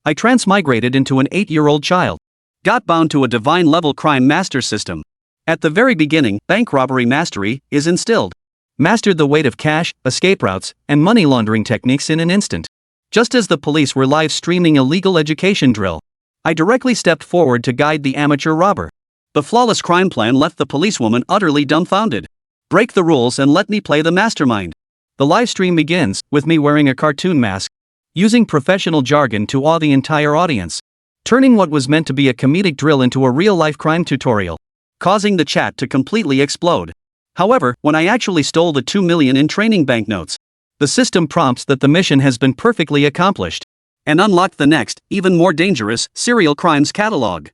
I transmigrated into an 8-year-old child. Got bound to a divine-level crime master system. At the very beginning, bank robbery mastery is instilled. Mastered the weight of cash, escape routes, and money laundering techniques in an instant. Just as the police were live streaming a legal education drill, I directly stepped forward to guide the amateur robber. The flawless crime plan left the policewoman utterly dumbfounded. Break the rules and let me play the mastermind. The live stream begins, with me wearing a cartoon mask, using professional jargon to awe the entire audience, turning what was meant to be a comedic drill into a real-life crime tutorial, causing the chat to completely explode. However, when I actually stole the 2 million in training banknotes, the system prompts that the mission has been perfectly accomplished, and unlocked the next, even more dangerous, serial crimes catalog.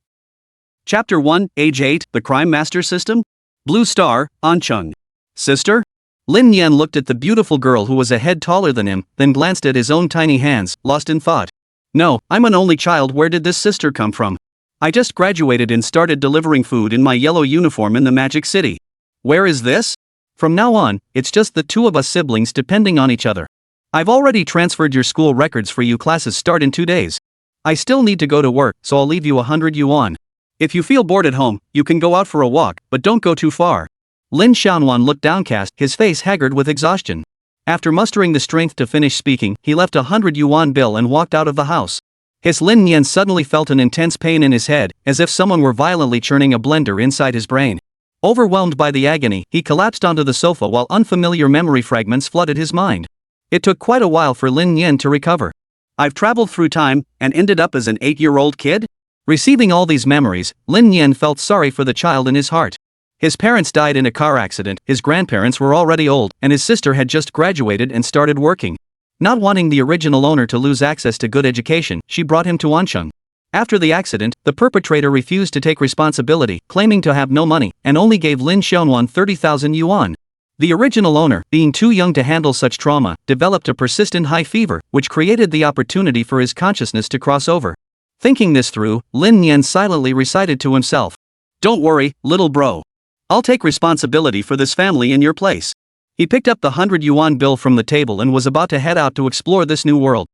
Chapter 1, Age 8, The Crime Master System? Blue Star, Anchung. Sister? Lin Nian looked at the beautiful girl who was a head taller than him, then glanced at his own tiny hands, lost in thought. No, I'm an only child. Where did this sister come from? I just graduated and started delivering food in my yellow uniform in the Magic City. Where is this? From now on, it's just the two of us siblings depending on each other. I've already transferred your school records for you. Classes start in 2 days. I still need to go to work, so I'll leave you 100 yuan. If you feel bored at home, you can go out for a walk, but don't go too far. Lin Xiaonuan looked downcast, his face haggard with exhaustion. After mustering the strength to finish speaking, he left a 100 yuan bill and walked out of the house. His Lin Nian suddenly felt an intense pain in his head, as if someone were violently churning a blender inside his brain. Overwhelmed by the agony, he collapsed onto the sofa while unfamiliar memory fragments flooded his mind. It took quite a while for Lin Nian to recover. I've traveled through time, and ended up as an 8-year-old kid? Receiving all these memories, Lin Nian felt sorry for the child in his heart. His parents died in a car accident, his grandparents were already old, and his sister had just graduated and started working. Not wanting the original owner to lose access to good education, she brought him to Anchung. After the accident, the perpetrator refused to take responsibility, claiming to have no money, and only gave Lin Xiaonuan 30,000 yuan. The original owner, being too young to handle such trauma, developed a persistent high fever, which created the opportunity for his consciousness to cross over. Thinking this through, Lin Nian silently recited to himself, "Don't worry, little bro. I'll take responsibility for this family in your place." He picked up the 100 yuan bill from the table and was about to head out to explore this new world.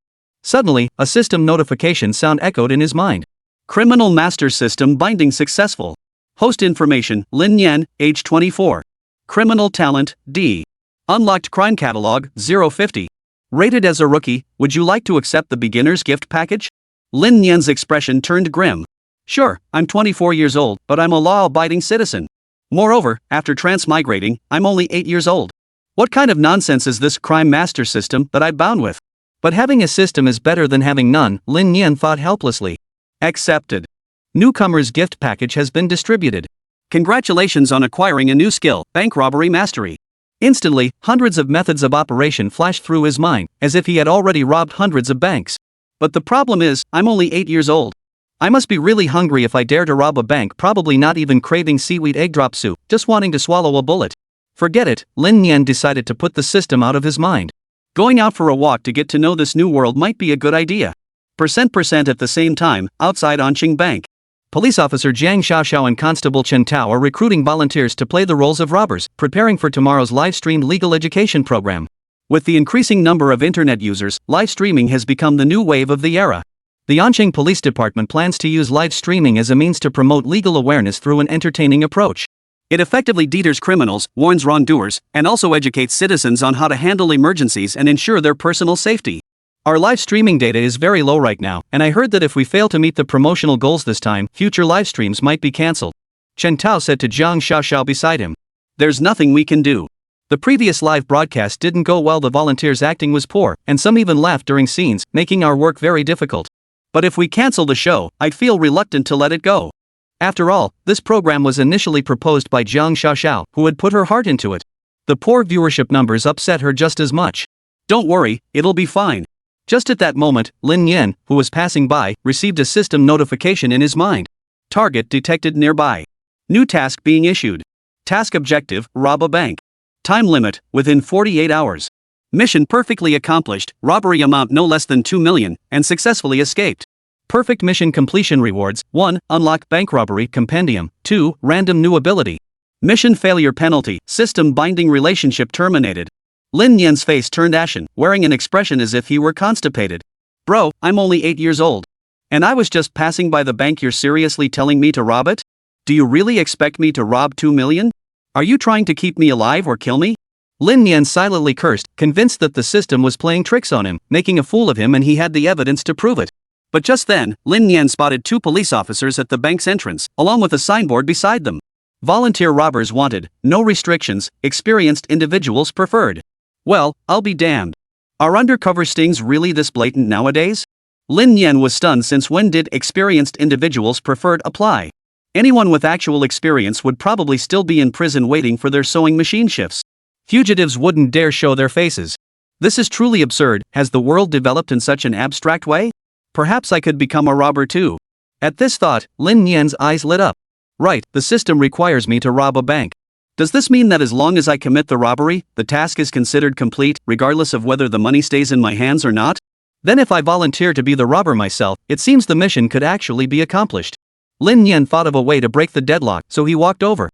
Suddenly, a system notification sound echoed in his mind. Criminal Master System binding successful. Host information, Lin Nian, age 24. Criminal talent, D. Unlocked crime catalog, 050. Rated as a rookie, would you like to accept the beginner's gift package? Lin Nian's expression turned grim. Sure, I'm 24 years old, but I'm a law-abiding citizen. Moreover, after transmigrating, I'm only 8 years old. What kind of nonsense is this crime master system that I'm bound with? But having a system is better than having none, Lin Nian thought helplessly. Accepted. Newcomer's gift package has been distributed. Congratulations on acquiring a new skill, bank robbery mastery. Instantly, hundreds of methods of operation flashed through his mind, as if he had already robbed hundreds of banks. But the problem is, I'm only 8 years old. I must be really hungry if I dare to rob a bank, probably not even craving seaweed egg drop soup, just wanting to swallow a bullet. Forget it, Lin Nian decided to put the system out of his mind. Going out for a walk to get to know this new world might be a good idea. Percent at the same time, outside Anqing Bank. Police officer Jiang Xiaoxiao and Constable Chen Tao are recruiting volunteers to play the roles of robbers, preparing for tomorrow's live-streamed legal education program. With the increasing number of internet users, live streaming has become the new wave of the era. The Anqing Police Department plans to use live streaming as a means to promote legal awareness through an entertaining approach. It effectively deters criminals, warns wrongdoers, and also educates citizens on how to handle emergencies and ensure their personal safety. Our live streaming data is very low right now, and I heard that if we fail to meet the promotional goals this time, future live streams might be cancelled. Chen Tao said to Jiang Xiaoxiao beside him. There's nothing we can do. The previous live broadcast didn't go well, the volunteers' acting was poor, and some even laughed during scenes, making our work very difficult. But if we cancel the show, I'd feel reluctant to let it go. After all, this program was initially proposed by Jiang Xiaoxiao, who had put her heart into it. The poor viewership numbers upset her just as much. Don't worry, it'll be fine. Just at that moment, Lin Nian, who was passing by, received a system notification in his mind. Target detected nearby. New task being issued. Task objective, rob a bank. Time limit, within 48 hours. Mission perfectly accomplished, robbery amount no less than 2 million, and successfully escaped. Perfect mission completion rewards, 1. Unlock bank robbery compendium, 2. Random new ability. Mission failure penalty, system binding relationship terminated. Lin Nian's face turned ashen, wearing an expression as if he were constipated. Bro, I'm only 8 years old. And I was just passing by the bank. You're seriously telling me to rob it? Do you really expect me to rob 2 million? Are you trying to keep me alive or kill me? Lin Nian silently cursed, convinced that the system was playing tricks on him, making a fool of him, and he had the evidence to prove it. But just then, Lin Nian spotted 2 police officers at the bank's entrance, along with a signboard beside them. Volunteer robbers wanted, no restrictions, experienced individuals preferred. Well, I'll be damned. Are undercover stings really this blatant nowadays? Lin Nian was stunned, since when did experienced individuals preferred apply? Anyone with actual experience would probably still be in prison waiting for their sewing machine shifts. Fugitives wouldn't dare show their faces. This is truly absurd. Has the world developed in such an abstract way? Perhaps I could become a robber too. At this thought, Lin Nian's eyes lit up. Right, the system requires me to rob a bank. Does this mean that as long as I commit the robbery, the task is considered complete, regardless of whether the money stays in my hands or not? Then if I volunteer to be the robber myself, it seems the mission could actually be accomplished. Lin Nian thought of a way to break the deadlock, so he walked over.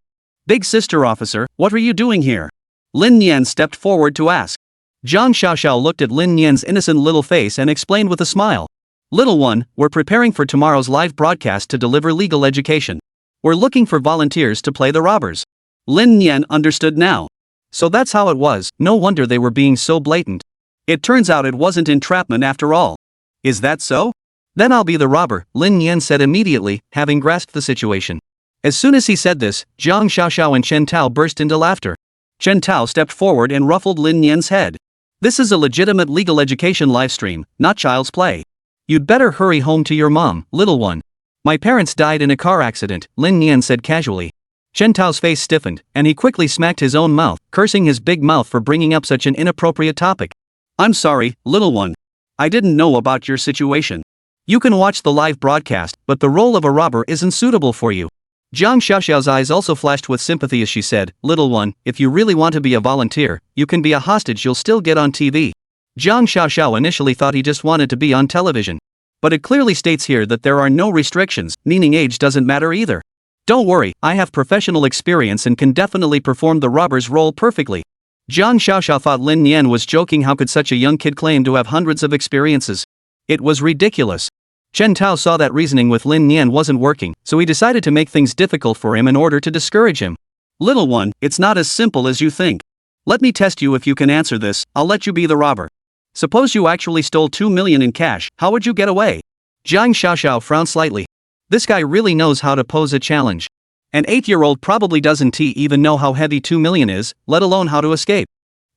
Big sister officer, what are you doing here? Lin Nian stepped forward to ask. Zhang Xiaoxiao looked at Lin Nian's innocent little face and explained with a smile. Little one, we're preparing for tomorrow's live broadcast to deliver legal education. We're looking for volunteers to play the robbers. Lin Nian understood now. So that's how it was. No wonder they were being so blatant. It turns out it wasn't entrapment after all. Is that so? Then I'll be the robber, Lin Nian said immediately, having grasped the situation. As soon as he said this, Zhang Xiaoxiao and Chen Tao burst into laughter. Chen Tao stepped forward and ruffled Lin Nian's head. This is a legitimate legal education livestream, not child's play. You'd better hurry home to your mom, little one. My parents died in a car accident, Lin Nian said casually. Chen Tao's face stiffened, and he quickly smacked his own mouth, cursing his big mouth for bringing up such an inappropriate topic. I'm sorry, little one. I didn't know about your situation. You can watch the live broadcast, but the role of a robber isn't suitable for you. Zhang Xiaoxiao's eyes also flashed with sympathy as she said, little one, if you really want to be a volunteer, you can be a hostage, you'll still get on TV. Zhang Xiaoxiao initially thought he just wanted to be on television. But it clearly states here that there are no restrictions, meaning age doesn't matter either. Don't worry, I have professional experience and can definitely perform the robber's role perfectly. Zhang Xiaoxiao thought Lin Nian was joking. How could such a young kid claim to have hundreds of experiences? It was ridiculous. Chen Tao saw that reasoning with Lin Nian wasn't working, so he decided to make things difficult for him in order to discourage him. Little one, it's not as simple as you think. Let me test you. If you can answer this, I'll let you be the robber. Suppose you actually stole 2 million in cash, how would you get away? Zhang Xiaoxiao frowned slightly. This guy really knows how to pose a challenge. An 8-year-old probably doesn't even know how heavy 2 million is, let alone how to escape.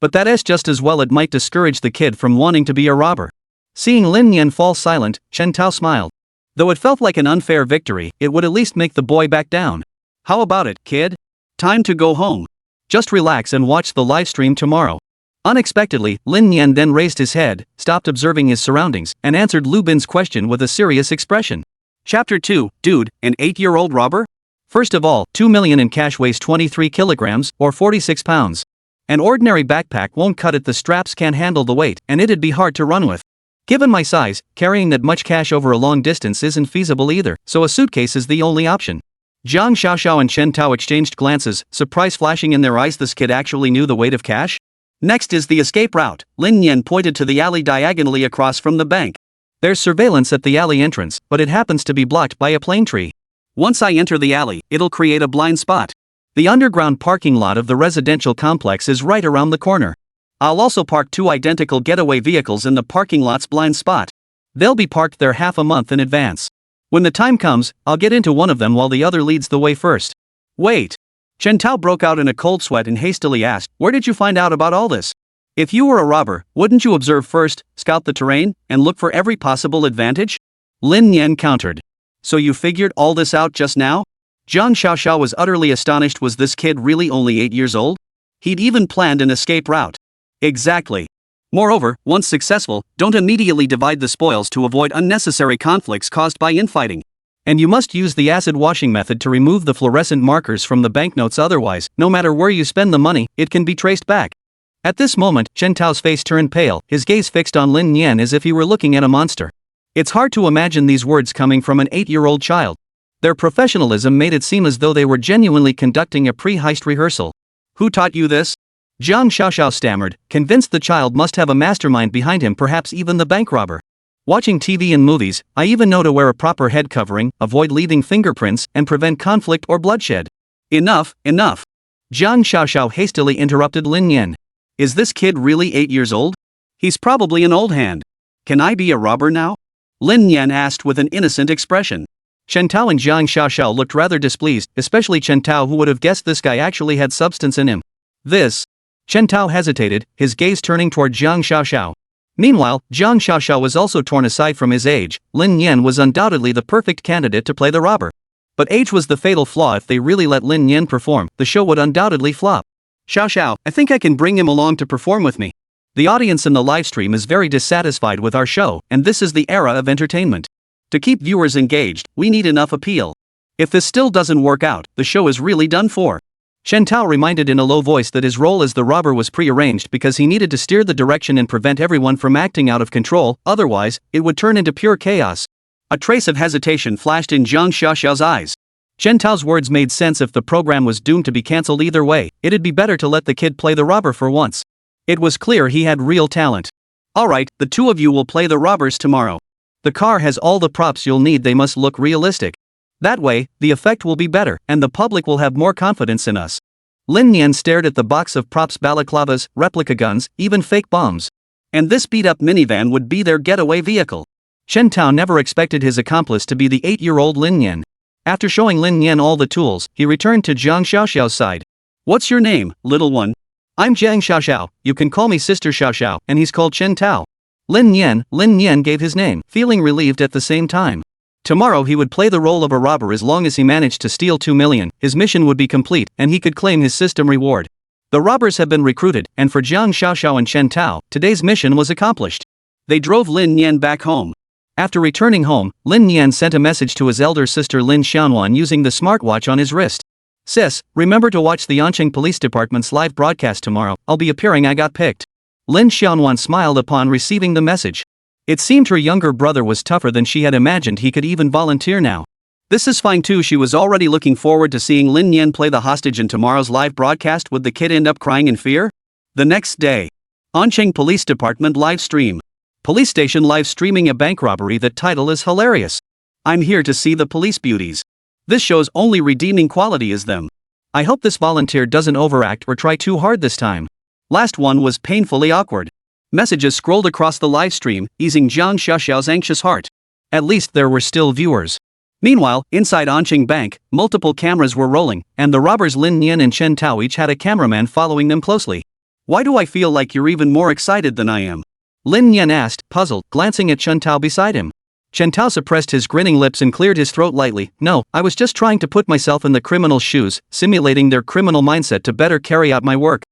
But that's just as well, it might discourage the kid from wanting to be a robber. Seeing Lin Nian fall silent, Chen Tao smiled. Though it felt like an unfair victory, it would at least make the boy back down. How about it, kid? Time to go home. Just relax and watch the live stream tomorrow. Unexpectedly, Lin Nian then raised his head, stopped observing his surroundings, and answered Lu Bin's question with a serious expression. Chapter 2, Dude, an 8-year-old robber? First of all, 2 million in cash weighs 23 kilograms, or 46 pounds. An ordinary backpack won't cut it, the straps can't handle the weight, and it'd be hard to run with. Given my size, carrying that much cash over a long distance isn't feasible either, so a suitcase is the only option. Zhang Xiaoxiao and Chen Tao exchanged glances, surprise flashing in their eyes. This kid actually knew the weight of cash? Next is the escape route. Lin Nian pointed to the alley diagonally across from the bank. There's surveillance at the alley entrance, but it happens to be blocked by a plane tree. Once I enter the alley, it'll create a blind spot. The underground parking lot of the residential complex is right around the corner. I'll also park 2 identical getaway vehicles in the parking lot's blind spot. They'll be parked there half a month in advance. When the time comes, I'll get into one of them while the other leads the way first. Wait. Chen Tao broke out in a cold sweat and hastily asked, where did you find out about all this? If you were a robber, wouldn't you observe first, scout the terrain, and look for every possible advantage? Lin Nian countered. So you figured all this out just now? Zhang Xiaoxiao was utterly astonished. Was this kid really only 8 years old? He'd even planned an escape route. Exactly. Moreover, once successful, don't immediately divide the spoils to avoid unnecessary conflicts caused by infighting. And you must use the acid washing method to remove the fluorescent markers from the banknotes, otherwise, no matter where you spend the money, it can be traced back. At this moment, Chen Tao's face turned pale, his gaze fixed on Lin Nian as if he were looking at a monster. It's hard to imagine these words coming from an 8-year-old child. Their professionalism made it seem as though they were genuinely conducting a pre-heist rehearsal. Who taught you this? Zhang Xiaoxiao stammered, convinced the child must have a mastermind behind him, perhaps even the bank robber. Watching TV and movies, I even know to wear a proper head covering, avoid leaving fingerprints, and prevent conflict or bloodshed. Enough, enough. Jiang Xiaoxiao hastily interrupted Lin Nian. Is this kid really 8 years old? He's probably an old hand. Can I be a robber now? Lin Nian asked with an innocent expression. Chen Tao and Jiang Xiaoxiao looked rather displeased, especially Chen Tao, who would have guessed this guy actually had substance in him. Chen Tao hesitated, his gaze turning toward Jiang Xiaoxiao. Meanwhile, Jiang Xiaoxiao was also torn aside from his age. Lin Nian was undoubtedly the perfect candidate to play the robber. But age was the fatal flaw. If they really let Lin Nian perform, the show would undoubtedly flop. Xiaoxiao, I think I can bring him along to perform with me. The audience in the livestream is very dissatisfied with our show, and this is the era of entertainment. To keep viewers engaged, we need enough appeal. If this still doesn't work out, the show is really done for. Chen Tao reminded in a low voice that his role as the robber was pre-arranged because he needed to steer the direction and prevent everyone from acting out of control, otherwise, it would turn into pure chaos. A trace of hesitation flashed in Jiang Xiaoxiao's eyes. Chen Tao's words made sense. If the program was doomed to be cancelled either way, it'd be better to let the kid play the robber for once. It was clear he had real talent. Alright, the two of you will play the robbers tomorrow. The car has all the props you'll need. They must look realistic. That way, the effect will be better, and the public will have more confidence in us. Lin Nian stared at the box of props: balaclavas, replica guns, even fake bombs. And this beat-up minivan would be their getaway vehicle. Chen Tao never expected his accomplice to be the 8-year-old Lin Nian. After showing Lin Nian all the tools, he returned to Jiang Xiaoxiao's side. What's your name, little one? I'm Jiang Xiaoxiao, you can call me Sister Xiaoxiao, and he's called Chen Tao. Lin Nian gave his name, feeling relieved at the same time. Tomorrow he would play the role of a robber. As long as he managed to steal 2 million, his mission would be complete, and he could claim his system reward. The robbers have been recruited, and for Jiang Xiaoxiao and Chen Tao, today's mission was accomplished. They drove Lin Nian back home. After returning home, Lin Nian sent a message to his elder sister Lin Xiaonuan using the smartwatch on his wrist. Sis, remember to watch the Anqing Police Department's live broadcast tomorrow. I'll be appearing. I got picked. Lin Xiaonuan smiled upon receiving the message. It seemed her younger brother was tougher than she had imagined. He could even volunteer now. This is fine too. She was already looking forward to seeing Lin Nian play the hostage in tomorrow's live broadcast. Would the kid end up crying in fear? The next day. Anqing Police Department live stream. Police station live streaming a bank robbery. That title is hilarious. I'm here to see the police beauties. This show's only redeeming quality is them. I hope this volunteer doesn't overact or try too hard this time. Last one was painfully awkward. Messages scrolled across the live stream, easing Jiang Xiaoxiao's anxious heart. At least there were still viewers. Meanwhile, inside Anqing Bank, multiple cameras were rolling, and the robbers Lin Nian and Chen Tao each had a cameraman following them closely. Why do I feel like you're even more excited than I am? Lin Nian asked, puzzled, glancing at Chen Tao beside him. Chen Tao suppressed his grinning lips and cleared his throat lightly. No, I was just trying to put myself in the criminal's shoes, simulating their criminal mindset to better carry out my work.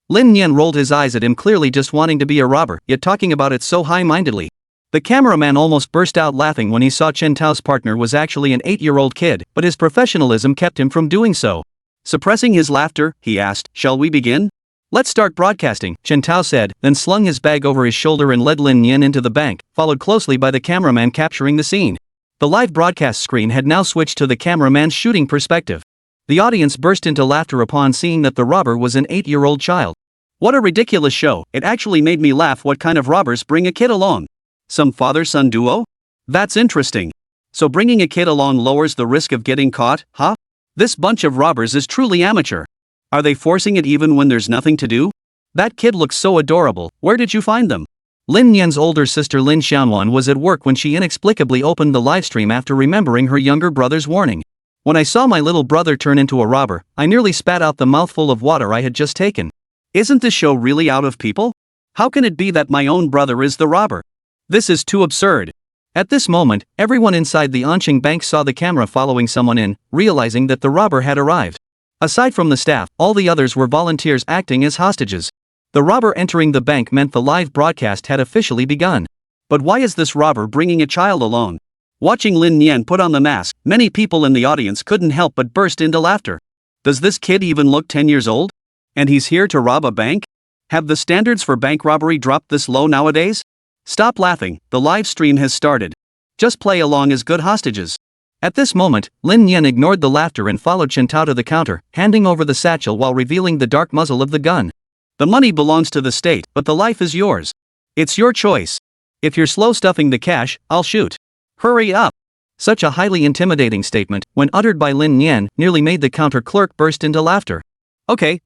Lin Nian rolled his eyes at him, clearly just wanting to be a robber, yet talking about it so high-mindedly. The cameraman almost burst out laughing when he saw Chen Tao's partner was actually an 8-year-old kid, but his professionalism kept him from doing so. Suppressing his laughter, he asked, "Shall we begin?" "Let's start broadcasting," Chen Tao said, then slung his bag over his shoulder and led Lin Nian into the bank, followed closely by the cameraman capturing the scene. The live broadcast screen had now switched to the cameraman's shooting perspective. The audience burst into laughter upon seeing that the robber was an 8-year-old child. What a ridiculous show. It actually made me laugh. What kind of robbers bring a kid along? Some father-son duo? That's interesting. So bringing a kid along lowers the risk of getting caught, huh? This bunch of robbers is truly amateur. Are they forcing it even when there's nothing to do? That kid looks so adorable. Where did you find them? Lin Nian's older sister Lin Xiaonuan was at work when she inexplicably opened the livestream after remembering her younger brother's warning. When I saw my little brother turn into a robber, I nearly spat out the mouthful of water I had just taken. Isn't this show really out of people? How can it be that my own brother is the robber? This is too absurd. At this moment, everyone inside the Anqing Bank saw the camera following someone in, realizing that the robber had arrived. Aside from the staff, all the others were volunteers acting as hostages. The robber entering the bank meant the live broadcast had officially begun. But why is this robber bringing a child along? Watching Lin Nian put on the mask, many people in the audience couldn't help but burst into laughter. Does this kid even look 10 years old? And he's here to rob a bank? Have the standards for bank robbery dropped this low nowadays? Stop laughing, the live stream has started. Just play along as good hostages. At this moment, Lin Nian ignored the laughter and followed Chen Tao to the counter, handing over the satchel while revealing the dark muzzle of the gun. The money belongs to the state, but the life is yours. It's your choice. If you're slow stuffing the cash, I'll shoot. Hurry up. Such a highly intimidating statement, when uttered by Lin Nian, nearly made the counter clerk burst into laughter. Okay,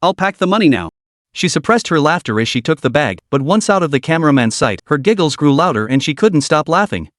I'll pack the money now. She suppressed her laughter as she took the bag, but once out of the cameraman's sight, her giggles grew louder and she couldn't stop laughing.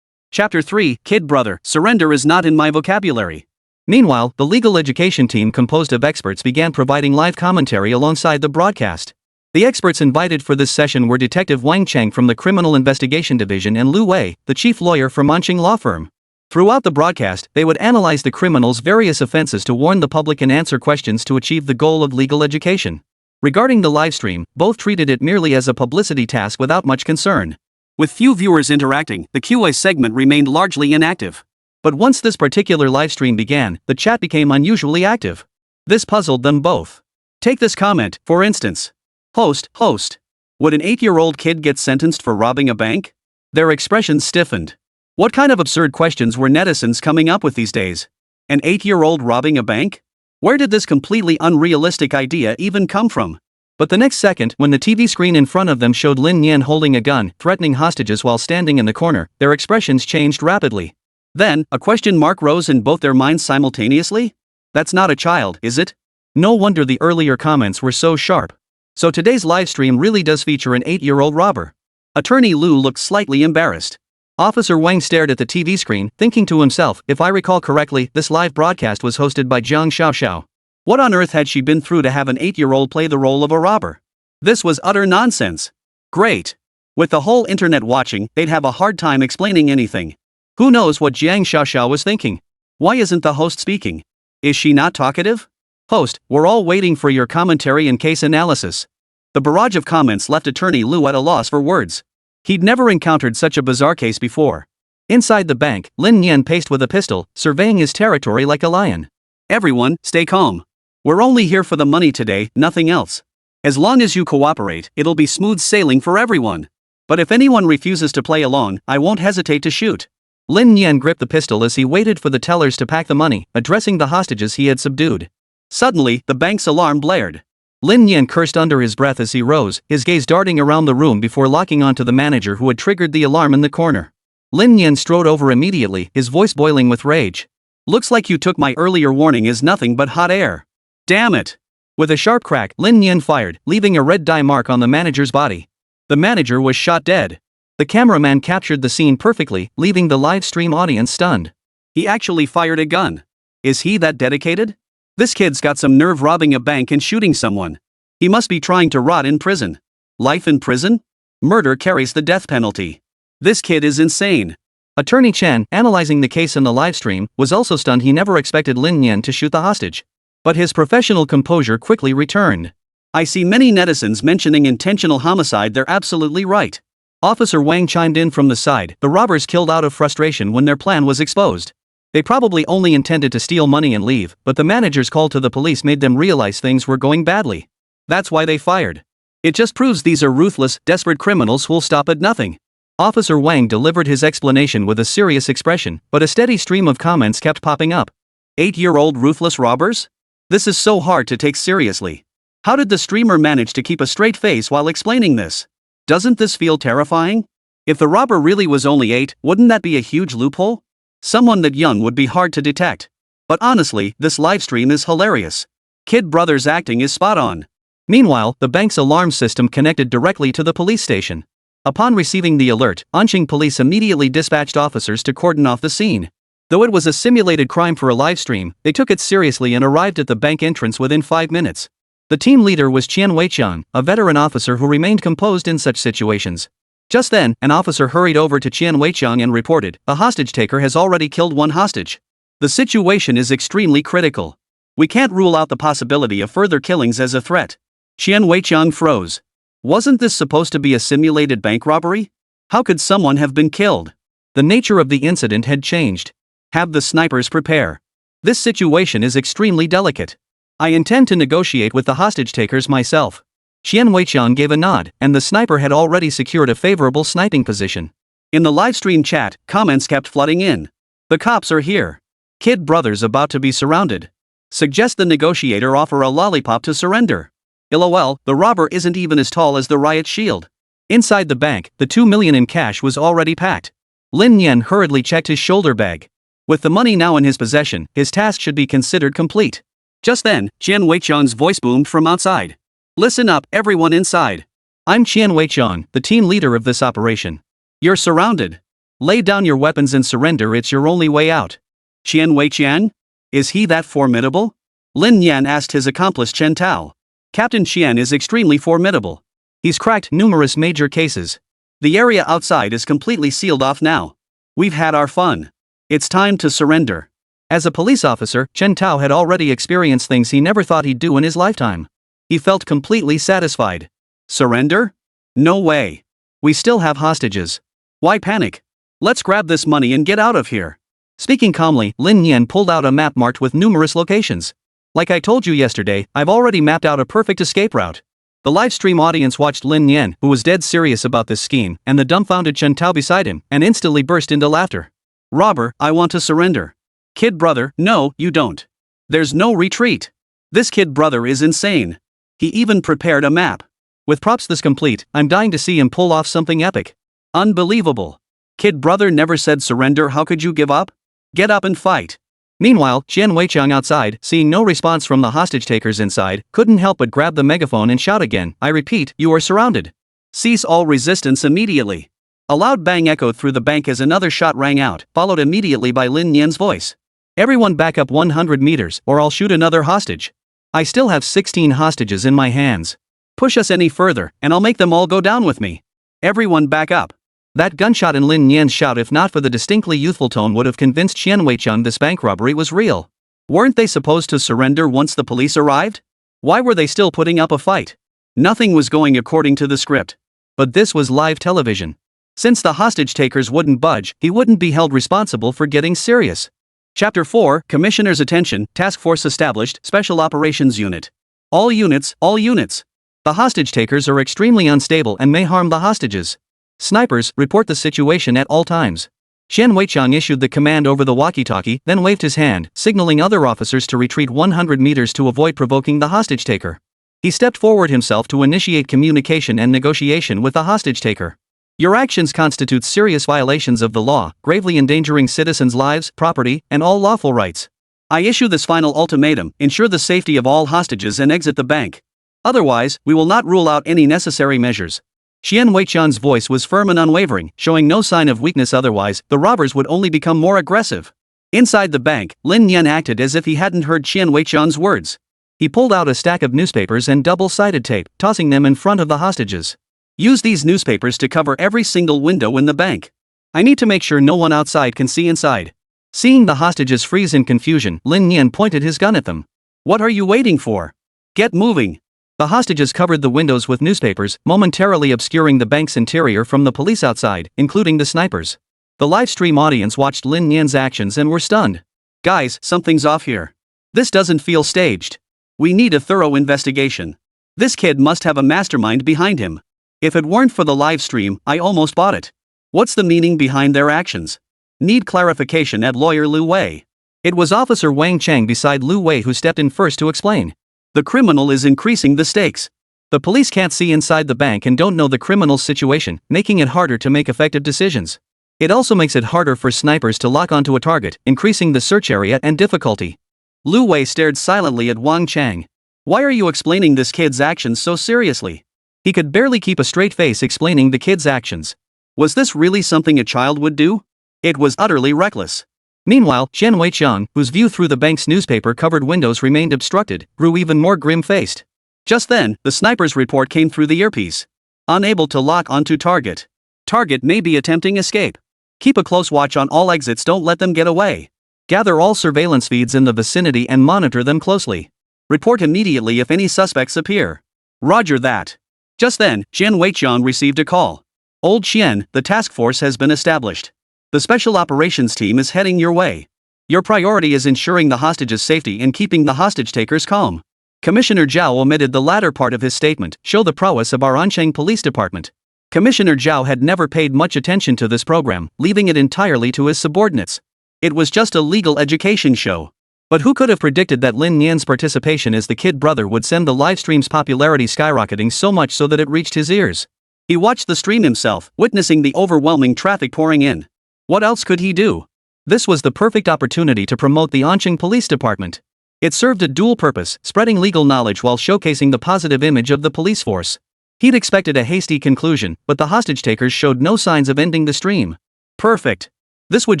Chapter 3, Kid Brother, Surrender is not in my vocabulary. Meanwhile, the legal education team composed of experts began providing live commentary alongside the broadcast. The experts invited for this session were Detective Wang Cheng from the Criminal Investigation Division and Lu Wei, the chief lawyer for Manching Law Firm. Throughout the broadcast, they would analyze the criminals' various offenses to warn the public and answer questions to achieve the goal of legal education. Regarding the livestream, both treated it merely as a publicity task without much concern. With few viewers interacting, the QA segment remained largely inactive. But once this particular livestream began, the chat became unusually active. This puzzled them both. Take this comment, for instance. Host. Would an 8-year-old kid get sentenced for robbing a bank? Their expressions stiffened. What kind of absurd questions were netizens coming up with these days? An 8-year-old robbing a bank? Where did this completely unrealistic idea even come from? But the next second, when the TV screen in front of them showed Lin Nian holding a gun, threatening hostages while standing in the corner, their expressions changed rapidly. Then, a question mark rose in both their minds simultaneously? That's not a child, is it? No wonder the earlier comments were so sharp. So today's livestream really does feature an 8-year-old robber. Attorney Lu looked slightly embarrassed. Officer Wang stared at the TV screen, thinking to himself, if I recall correctly, this live broadcast was hosted by Jiang Xiaoxiao. What on earth had she been through to have an 8-year-old play the role of a robber? This was utter nonsense. Great. With the whole internet watching, they'd have a hard time explaining anything. Who knows what Jiang Xiaoxiao was thinking? Why isn't the host speaking? Is she not talkative? Host, we're all waiting for your commentary and case analysis. The barrage of comments left Attorney Lu at a loss for words. He'd never encountered such a bizarre case before. Inside the bank, Lin Nian paced with a pistol, surveying his territory like a lion. Everyone, stay calm. We're only here for the money today, nothing else. As long as you cooperate, it'll be smooth sailing for everyone. But if anyone refuses to play along, I won't hesitate to shoot. Lin Nian gripped the pistol as he waited for the tellers to pack the money, addressing the hostages he had subdued. Suddenly, the bank's alarm blared. Lin Nian cursed under his breath as he rose, his gaze darting around the room before locking onto the manager who had triggered the alarm in the corner. Lin Nian strode over immediately, his voice boiling with rage. Looks like you took my earlier warning as nothing but hot air. Damn it! With a sharp crack, Lin Nian fired, leaving a red dye mark on the manager's body. The manager was shot dead. The cameraman captured the scene perfectly, leaving the live stream audience stunned. He actually fired a gun. Is he that dedicated? This kid's got some nerve robbing a bank and shooting someone. He must be trying to rot in prison. Life in prison? Murder carries the death penalty. This kid is insane. Attorney Chen, analyzing the case in the livestream, was also stunned. He never expected Lin Nian to shoot the hostage. But his professional composure quickly returned. I see many netizens mentioning intentional homicide. They're absolutely right. Officer Wang chimed in from the side. The robbers killed out of frustration when their plan was exposed. They probably only intended to steal money and leave, but the manager's call to the police made them realize things were going badly. That's why they fired. It just proves these are ruthless, desperate criminals who'll stop at nothing. Officer Wang delivered his explanation with a serious expression, but a steady stream of comments kept popping up. 8-year-old ruthless robbers? This is so hard to take seriously. How did the streamer manage to keep a straight face while explaining this? Doesn't this feel terrifying? If the robber really was only 8, wouldn't that be a huge loophole? Someone that young would be hard to detect. But honestly, this livestream is hilarious. Kid Brother's acting is spot on. Meanwhile, the bank's alarm system connected directly to the police station. Upon receiving the alert, Anqing police immediately dispatched officers to cordon off the scene. Though it was a simulated crime for a livestream, they took it seriously and arrived at the bank entrance within 5 minutes. The team leader was Qian Weiqiang, a veteran officer who remained composed in such situations. Just then, an officer hurried over to Qian Weiqiang and reported, "A hostage taker has already killed one hostage. The situation is extremely critical. We can't rule out the possibility of further killings as a threat." Qian Weiqiang froze. Wasn't this supposed to be a simulated bank robbery? How could someone have been killed? The nature of the incident had changed. Have the snipers prepare. This situation is extremely delicate. I intend to negotiate with the hostage takers myself. Qian Weiqiang gave a nod, and the sniper had already secured a favorable sniping position. In the livestream chat, comments kept flooding in. The cops are here. Kid Brother's about to be surrounded. Suggest the negotiator offer a lollipop to surrender. LOL, the robber isn't even as tall as the riot shield. Inside the bank, the 2 million in cash was already packed. Lin Nian hurriedly checked his shoulder bag. With the money now in his possession, his task should be considered complete. Just then, Qian Weiqiang's voice boomed from outside. Listen up, everyone inside. I'm Qian Weiqiang, the team leader of this operation. You're surrounded. Lay down your weapons and surrender, it's your only way out. Qian Weiqiang? Is he that formidable? Lin Nian asked his accomplice Chen Tao. Captain Qian is extremely formidable. He's cracked numerous major cases. The area outside is completely sealed off now. We've had our fun. It's time to surrender. As a police officer, Chen Tao had already experienced things he never thought he'd do in his lifetime. He felt completely satisfied. Surrender? No way. We still have hostages. Why panic? Let's grab this money and get out of here. Speaking calmly, Lin Nian pulled out a map marked with numerous locations. Like I told you yesterday, I've already mapped out a perfect escape route. The livestream audience watched Lin Nian, who was dead serious about this scheme, and the dumbfounded Chen Tao beside him, and instantly burst into laughter. Robber, I want to surrender. Kid brother, no, you don't. There's no retreat. This kid brother is insane. He even prepared a map. With props this complete, I'm dying to see him pull off something epic. Unbelievable. Kid brother never said surrender, how could you give up? Get up and fight. Meanwhile, Qian Weiqiang outside, seeing no response from the hostage takers inside, couldn't help but grab the megaphone and shout again, I repeat, you are surrounded. Cease all resistance immediately. A loud bang echoed through the bank as another shot rang out, followed immediately by Lin Nian's voice. Everyone back up 100 meters, or I'll shoot another hostage. I still have 16 hostages in my hands. Push us any further, and I'll make them all go down with me. Everyone back up. That gunshot and Lin Nian's shout, if not for the distinctly youthful tone, would have convinced Qian Weiqiang this bank robbery was real. Weren't they supposed to surrender once the police arrived? Why were they still putting up a fight? Nothing was going according to the script. But this was live television. Since the hostage takers wouldn't budge, he wouldn't be held responsible for getting serious. Chapter 4, Commissioner's Attention, Task Force Established, Special Operations Unit. All units, all units. The hostage takers are extremely unstable and may harm the hostages. Snipers, report the situation at all times. Qian Weiqiang issued the command over the walkie-talkie, then waved his hand, signaling other officers to retreat 100 meters to avoid provoking the hostage taker. He stepped forward himself to initiate communication and negotiation with the hostage taker. Your actions constitute serious violations of the law, gravely endangering citizens' lives, property, and all lawful rights. I issue this final ultimatum, ensure the safety of all hostages and exit the bank. Otherwise, we will not rule out any necessary measures. Qian Weiqiang's voice was firm and unwavering, showing no sign of weakness, otherwise, the robbers would only become more aggressive. Inside the bank, Lin Nian acted as if he hadn't heard Qian Weiqiang's words. He pulled out a stack of newspapers and double-sided tape, tossing them in front of the hostages. Use these newspapers to cover every single window in the bank. I need to make sure no one outside can see inside. Seeing the hostages freeze in confusion, Lin Nian pointed his gun at them. What are you waiting for? Get moving. The hostages covered the windows with newspapers, momentarily obscuring the bank's interior from the police outside, including the snipers. The livestream audience watched Lin Nian's actions and were stunned. Guys, something's off here. This doesn't feel staged. We need a thorough investigation. This kid must have a mastermind behind him. If it weren't for the livestream, I almost bought it. What's the meaning behind their actions? Need clarification at lawyer Lu Wei. It was Officer Wang Cheng beside Lu Wei who stepped in first to explain. The criminal is increasing the stakes. The police can't see inside the bank and don't know the criminal's situation, making it harder to make effective decisions. It also makes it harder for snipers to lock onto a target, increasing the search area and difficulty. Lu Wei stared silently at Wang Cheng. Why are you explaining this kid's actions so seriously? He could barely keep a straight face explaining the kid's actions. Was this really something a child would do? It was utterly reckless. Meanwhile, Qian Weiqiang, whose view through the bank's newspaper-covered windows remained obstructed, grew even more grim-faced. Just then, the sniper's report came through the earpiece. Unable to lock onto target. Target may be attempting escape. Keep a close watch on all exits, don't let them get away. Gather all surveillance feeds in the vicinity and monitor them closely. Report immediately if any suspects appear. Roger that. Just then, Qian Weiqiang received a call. Old Qian, the task force has been established. The special operations team is heading your way. Your priority is ensuring the hostages' safety and keeping the hostage takers calm. Commissioner Zhao omitted the latter part of his statement, show the prowess of our Ansheng Police Department. Commissioner Zhao had never paid much attention to this program, leaving it entirely to his subordinates. It was just a legal education show. But who could have predicted that Lin Nian's participation as the kid brother would send the livestream's popularity skyrocketing so much so that it reached his ears? He watched the stream himself, witnessing the overwhelming traffic pouring in. What else could he do? This was the perfect opportunity to promote the Anqing Police Department. It served a dual purpose, spreading legal knowledge while showcasing the positive image of the police force. He'd expected a hasty conclusion, but the hostage-takers showed no signs of ending the stream. Perfect. This would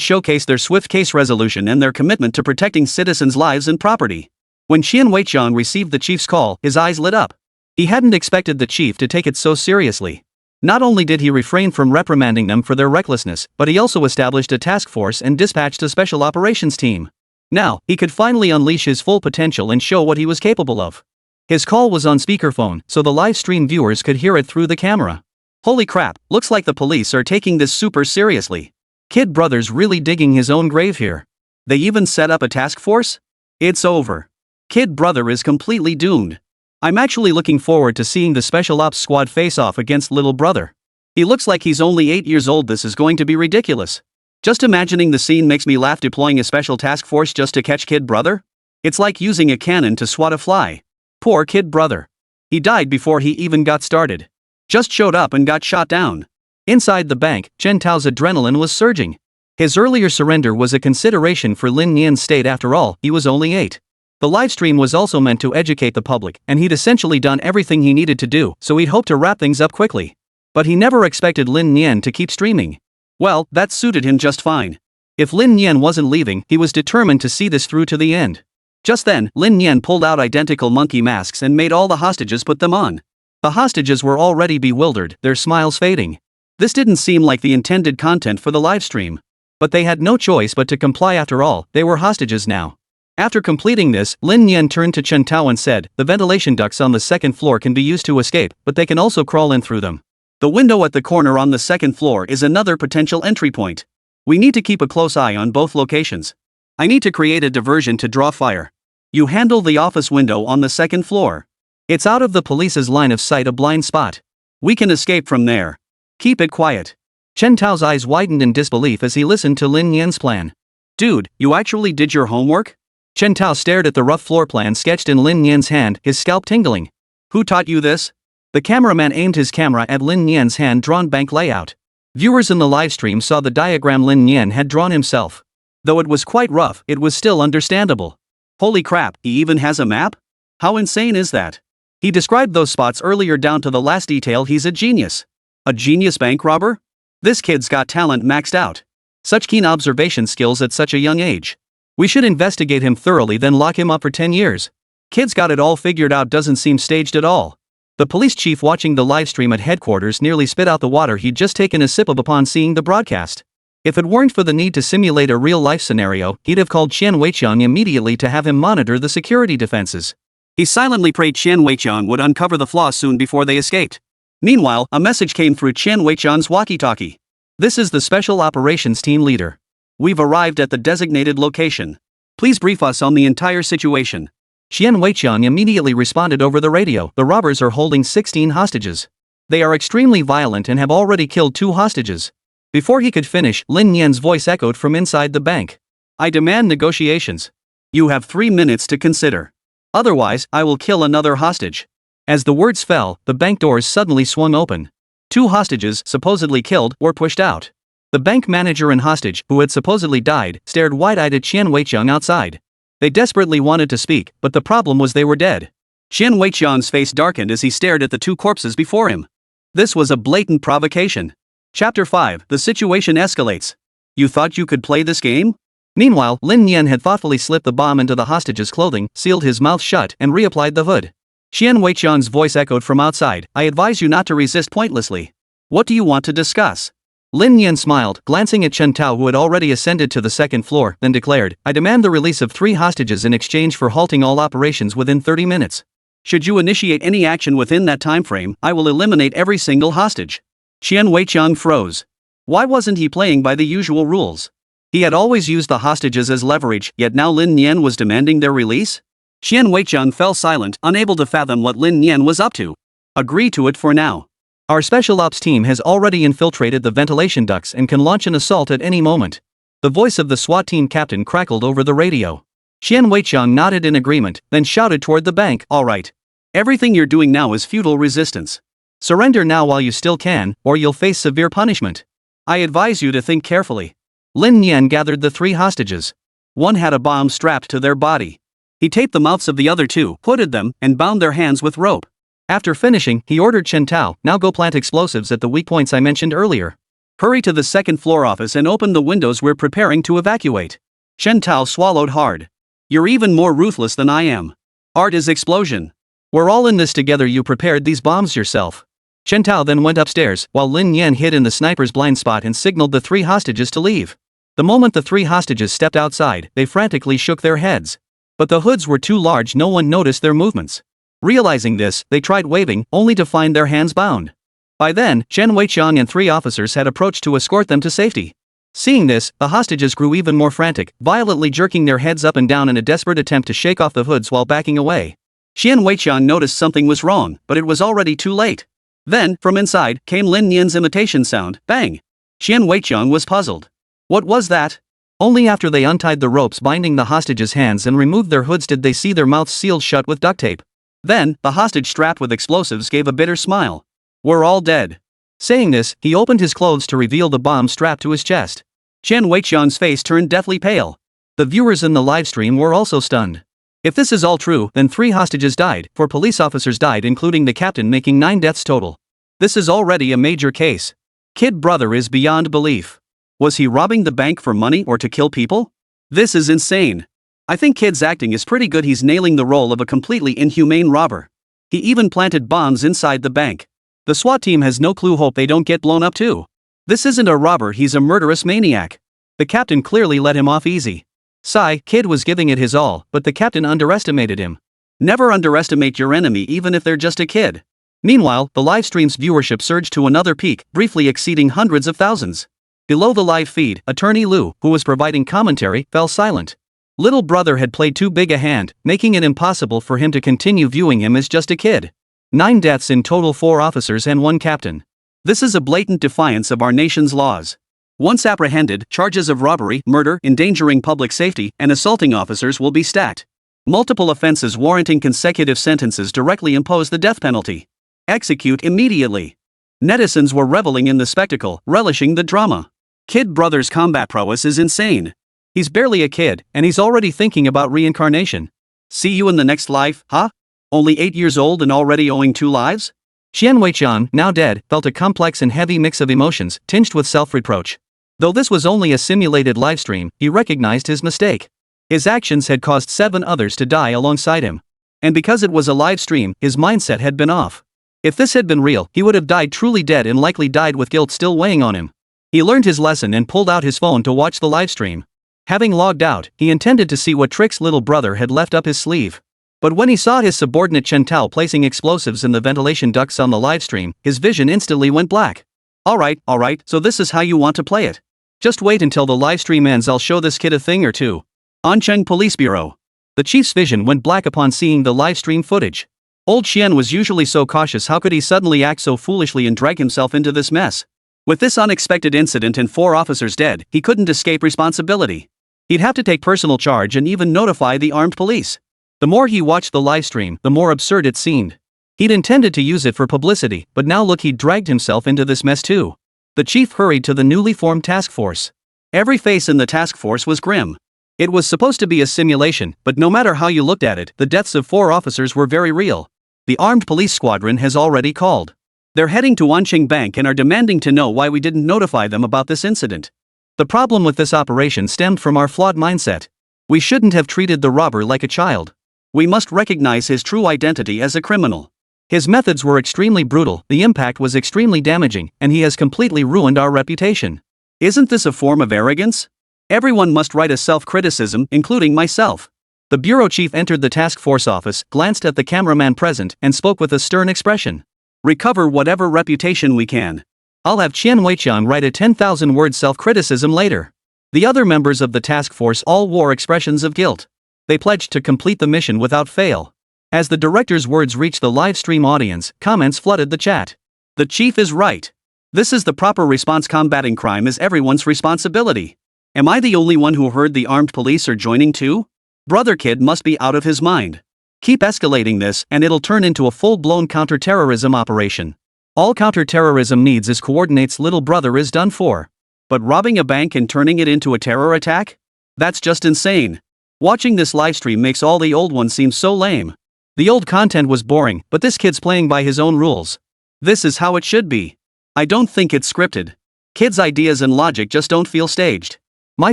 showcase their swift case resolution and their commitment to protecting citizens' lives and property. When Qian Weiqiang received the chief's call, his eyes lit up. He hadn't expected the chief to take it so seriously. Not only did he refrain from reprimanding them for their recklessness, but he also established a task force and dispatched a special operations team. Now, he could finally unleash his full potential and show what he was capable of. His call was on speakerphone, so the live stream viewers could hear it through the camera. Holy crap, looks like the police are taking this super seriously. Kid Brother's really digging his own grave here. They even set up a task force? It's over. Kid Brother is completely doomed. I'm actually looking forward to seeing the Special Ops Squad face off against Little Brother. He looks like he's only 8 years old. This is going to be ridiculous. Just imagining the scene makes me laugh. Deploying a special task force just to catch Kid Brother? It's like using a cannon to swat a fly. Poor Kid Brother. He died before he even got started. Just showed up and got shot down. Inside the bank, Chen Tao's adrenaline was surging. His earlier surrender was a consideration for Lin Nian's state. After all, he was only 8. The livestream was also meant to educate the public, and he'd essentially done everything he needed to do, so he'd hoped to wrap things up quickly. But he never expected Lin Nian to keep streaming. Well, that suited him just fine. If Lin Nian wasn't leaving, he was determined to see this through to the end. Just then, Lin Nian pulled out identical monkey masks and made all the hostages put them on. The hostages were already bewildered, their smiles fading. This didn't seem like the intended content for the livestream. But they had no choice but to comply. After all, they were hostages now. After completing this, Lin Nian turned to Chen Tao and said, "The ventilation ducts on the second floor can be used to escape, but they can also crawl in through them. The window at the corner on the second floor is another potential entry point. We need to keep a close eye on both locations. I need to create a diversion to draw fire. You handle the office window on the second floor. It's out of the police's line of sight, a blind spot. We can escape from there. Keep it quiet." Chen Tao's eyes widened in disbelief as he listened to Lin Nian's plan. "Dude, you actually did your homework?" Chen Tao stared at the rough floor plan sketched in Lin Nian's hand, his scalp tingling. "Who taught you this?" The cameraman aimed his camera at Lin Nian's hand-drawn bank layout. Viewers in the livestream saw the diagram Lin Nian had drawn himself. Though it was quite rough, it was still understandable. Holy crap, he even has a map? How insane is that? He described those spots earlier down to the last detail. He's a genius. A genius bank robber? This kid's got talent maxed out. Such keen observation skills at such a young age. We should investigate him thoroughly, then lock him up for 10 years. Kid's got it all figured out. Doesn't seem staged at all. The police chief watching the livestream at headquarters nearly spit out the water he'd just taken a sip of upon seeing the broadcast. If it weren't for the need to simulate a real-life scenario, he'd have called Qian Weiqiang immediately to have him monitor the security defenses. He silently prayed Qian Weiqiang would uncover the flaws soon before they escaped. Meanwhile, a message came through Qian Weiqiang's walkie-talkie. "This is the Special Operations Team leader. We've arrived at the designated location. Please brief us on the entire situation." Qian Weiqiang immediately responded over the radio. "The robbers are holding 16 hostages. They are extremely violent and have already killed 2 hostages." Before he could finish, Lin Nian's voice echoed from inside the bank. "I demand negotiations. You have 3 minutes to consider. Otherwise, I will kill another hostage." As the words fell, the bank doors suddenly swung open. 2 hostages, supposedly killed, were pushed out. The bank manager and hostage, who had supposedly died, stared wide-eyed at Qian Weiqiang outside. They desperately wanted to speak, but the problem was they were dead. Qian Weiqiang's face darkened as he stared at the 2 corpses before him. This was a blatant provocation. Chapter 5, the situation escalates. You thought you could play this game? Meanwhile, Lin Nian had thoughtfully slipped the bomb into the hostage's clothing, sealed his mouth shut, and reapplied the hood. Qian Weiqiang's voice echoed from outside. "I advise you not to resist pointlessly. What do you want to discuss?" Lin Nian smiled, glancing at Chen Tao, who had already ascended to the second floor, then declared, "I demand the release of 3 hostages in exchange for halting all operations within 30 minutes. Should you initiate any action within that time frame, I will eliminate every single hostage." Qian Weiqiang froze. Why wasn't he playing by the usual rules? He had always used the hostages as leverage, yet now Lin Nian was demanding their release? Qian Weiqiang fell silent, unable to fathom what Lin Nian was up to. "Agree to it for now. Our special ops team has already infiltrated the ventilation ducts and can launch an assault at any moment." The voice of the SWAT team captain crackled over the radio. Qian Weiqiang nodded in agreement, then shouted toward the bank, "All right. Everything you're doing now is futile resistance. Surrender now while you still can, or you'll face severe punishment. I advise you to think carefully. Lin Nian gathered the 3 hostages. One had a bomb strapped to their body. He taped the mouths of the other 2, hooded them, and bound their hands with rope. After finishing, he ordered Chen Tao, now go plant explosives at the weak points I mentioned earlier. Hurry to the 2nd floor office and open the windows, we're preparing to evacuate. Chen Tao swallowed hard. You're even more ruthless than I am. Art is explosion. We're all in this together, you prepared these bombs yourself. Chen Tao then went upstairs, while Lin Nian hid in the sniper's blind spot and signaled the 3 hostages to leave. The moment the 3 hostages stepped outside, they frantically shook their heads. But the hoods were too large, no one noticed their movements. Realizing this, they tried waving, only to find their hands bound. By then, Chen Weiqiang and 3 officers had approached to escort them to safety. Seeing this, the hostages grew even more frantic, violently jerking their heads up and down in a desperate attempt to shake off the hoods while backing away. Chen Weiqiang noticed something was wrong, but it was already too late. Then, from inside, came Lin Nian's imitation sound, bang! Chen Weiqiang was puzzled. What was that? Only after they untied the ropes binding the hostages' hands and removed their hoods did they see their mouths sealed shut with duct tape. Then, the hostage strapped with explosives gave a bitter smile. We're all dead. Saying this, he opened his clothes to reveal the bomb strapped to his chest. Chen Weiqiang's face turned deathly pale. The viewers in the livestream were also stunned. If this is all true, then 3 hostages died, 4 police officers died, including the captain, making 9 deaths total. This is already a major case. Kid brother is beyond belief. Was he robbing the bank for money or to kill people? This is insane. I think Kid's acting is pretty good, he's nailing the role of a completely inhumane robber. He even planted bombs inside the bank. The SWAT team has no clue, hope they don't get blown up too. This isn't a robber, he's a murderous maniac. The captain clearly let him off easy. Sigh, Kid was giving it his all, but the captain underestimated him. Never underestimate your enemy, even if they're just a kid. Meanwhile, the livestream's viewership surged to another peak, briefly exceeding hundreds of thousands. Below the live feed, Attorney Lu, who was providing commentary, fell silent. Little brother had played too big a hand, making it impossible for him to continue viewing him as just a kid. 9 deaths in total, 4 officers and 1 captain. This is a blatant defiance of our nation's laws. Once apprehended, charges of robbery, murder, endangering public safety, and assaulting officers will be stacked. Multiple offenses warranting consecutive sentences directly impose the death penalty. Execute immediately. Netizens were reveling in the spectacle, relishing the drama. Kid brother's combat prowess is insane. He's barely a kid, and he's already thinking about reincarnation. See you in the next life, huh? Only 8 years old and already owing 2 lives? Chen Weiqiang, now dead, felt a complex and heavy mix of emotions, tinged with self-reproach. Though this was only a simulated livestream, he recognized his mistake. His actions had caused 7 others to die alongside him. And because it was a live stream, his mindset had been off. If this had been real, he would have died truly dead and likely died with guilt still weighing on him. He learned his lesson and pulled out his phone to watch the livestream. Having logged out, he intended to see what tricks little brother had left up his sleeve. But when he saw his subordinate Chen Tao placing explosives in the ventilation ducts on the livestream, his vision instantly went black. Alright, so this is how you want to play it. Just wait until the livestream ends, I'll show this kid a thing or two. Ancheng Police Bureau. The chief's vision went black upon seeing the livestream footage. Old Xian was usually so cautious, how could he suddenly act so foolishly and drag himself into this mess? With this unexpected incident and 4 officers dead, he couldn't escape responsibility. He'd have to take personal charge and even notify the armed police. The more he watched the livestream, the more absurd it seemed. He'd intended to use it for publicity, but now look, he'd dragged himself into this mess too. The chief hurried to the newly formed task force. Every face in the task force was grim. It was supposed to be a simulation, but no matter how you looked at it, the deaths of 4 officers were very real. The armed police squadron has already called. They're heading to Wanqing Bank and are demanding to know why we didn't notify them about this incident. The problem with this operation stemmed from our flawed mindset. We shouldn't have treated the robber like a child. We must recognize his true identity as a criminal. His methods were extremely brutal, the impact was extremely damaging, and he has completely ruined our reputation. Isn't this a form of arrogance? Everyone must write a self-criticism, including myself. The bureau chief entered the task force office, glanced at the cameraman present, and spoke with a stern expression. Recover whatever reputation we can. I'll have Chen Weiqiang write a 10,000-word self-criticism later. The other members of the task force all wore expressions of guilt. They pledged to complete the mission without fail. As the director's words reached the live stream audience, comments flooded the chat. The chief is right. This is the proper response. Combating crime is everyone's responsibility. Am I the only one who heard the armed police are joining too? Brother Kid must be out of his mind. Keep escalating this and it'll turn into a full-blown counter-terrorism operation. All counter-terrorism needs is coordinates. Little brother is done for. But robbing a bank and turning it into a terror attack? That's just insane. Watching this livestream makes all the old ones seem so lame. The old content was boring, but this kid's playing by his own rules. This is how it should be. I don't think it's scripted. Kids' ideas and logic just don't feel staged. My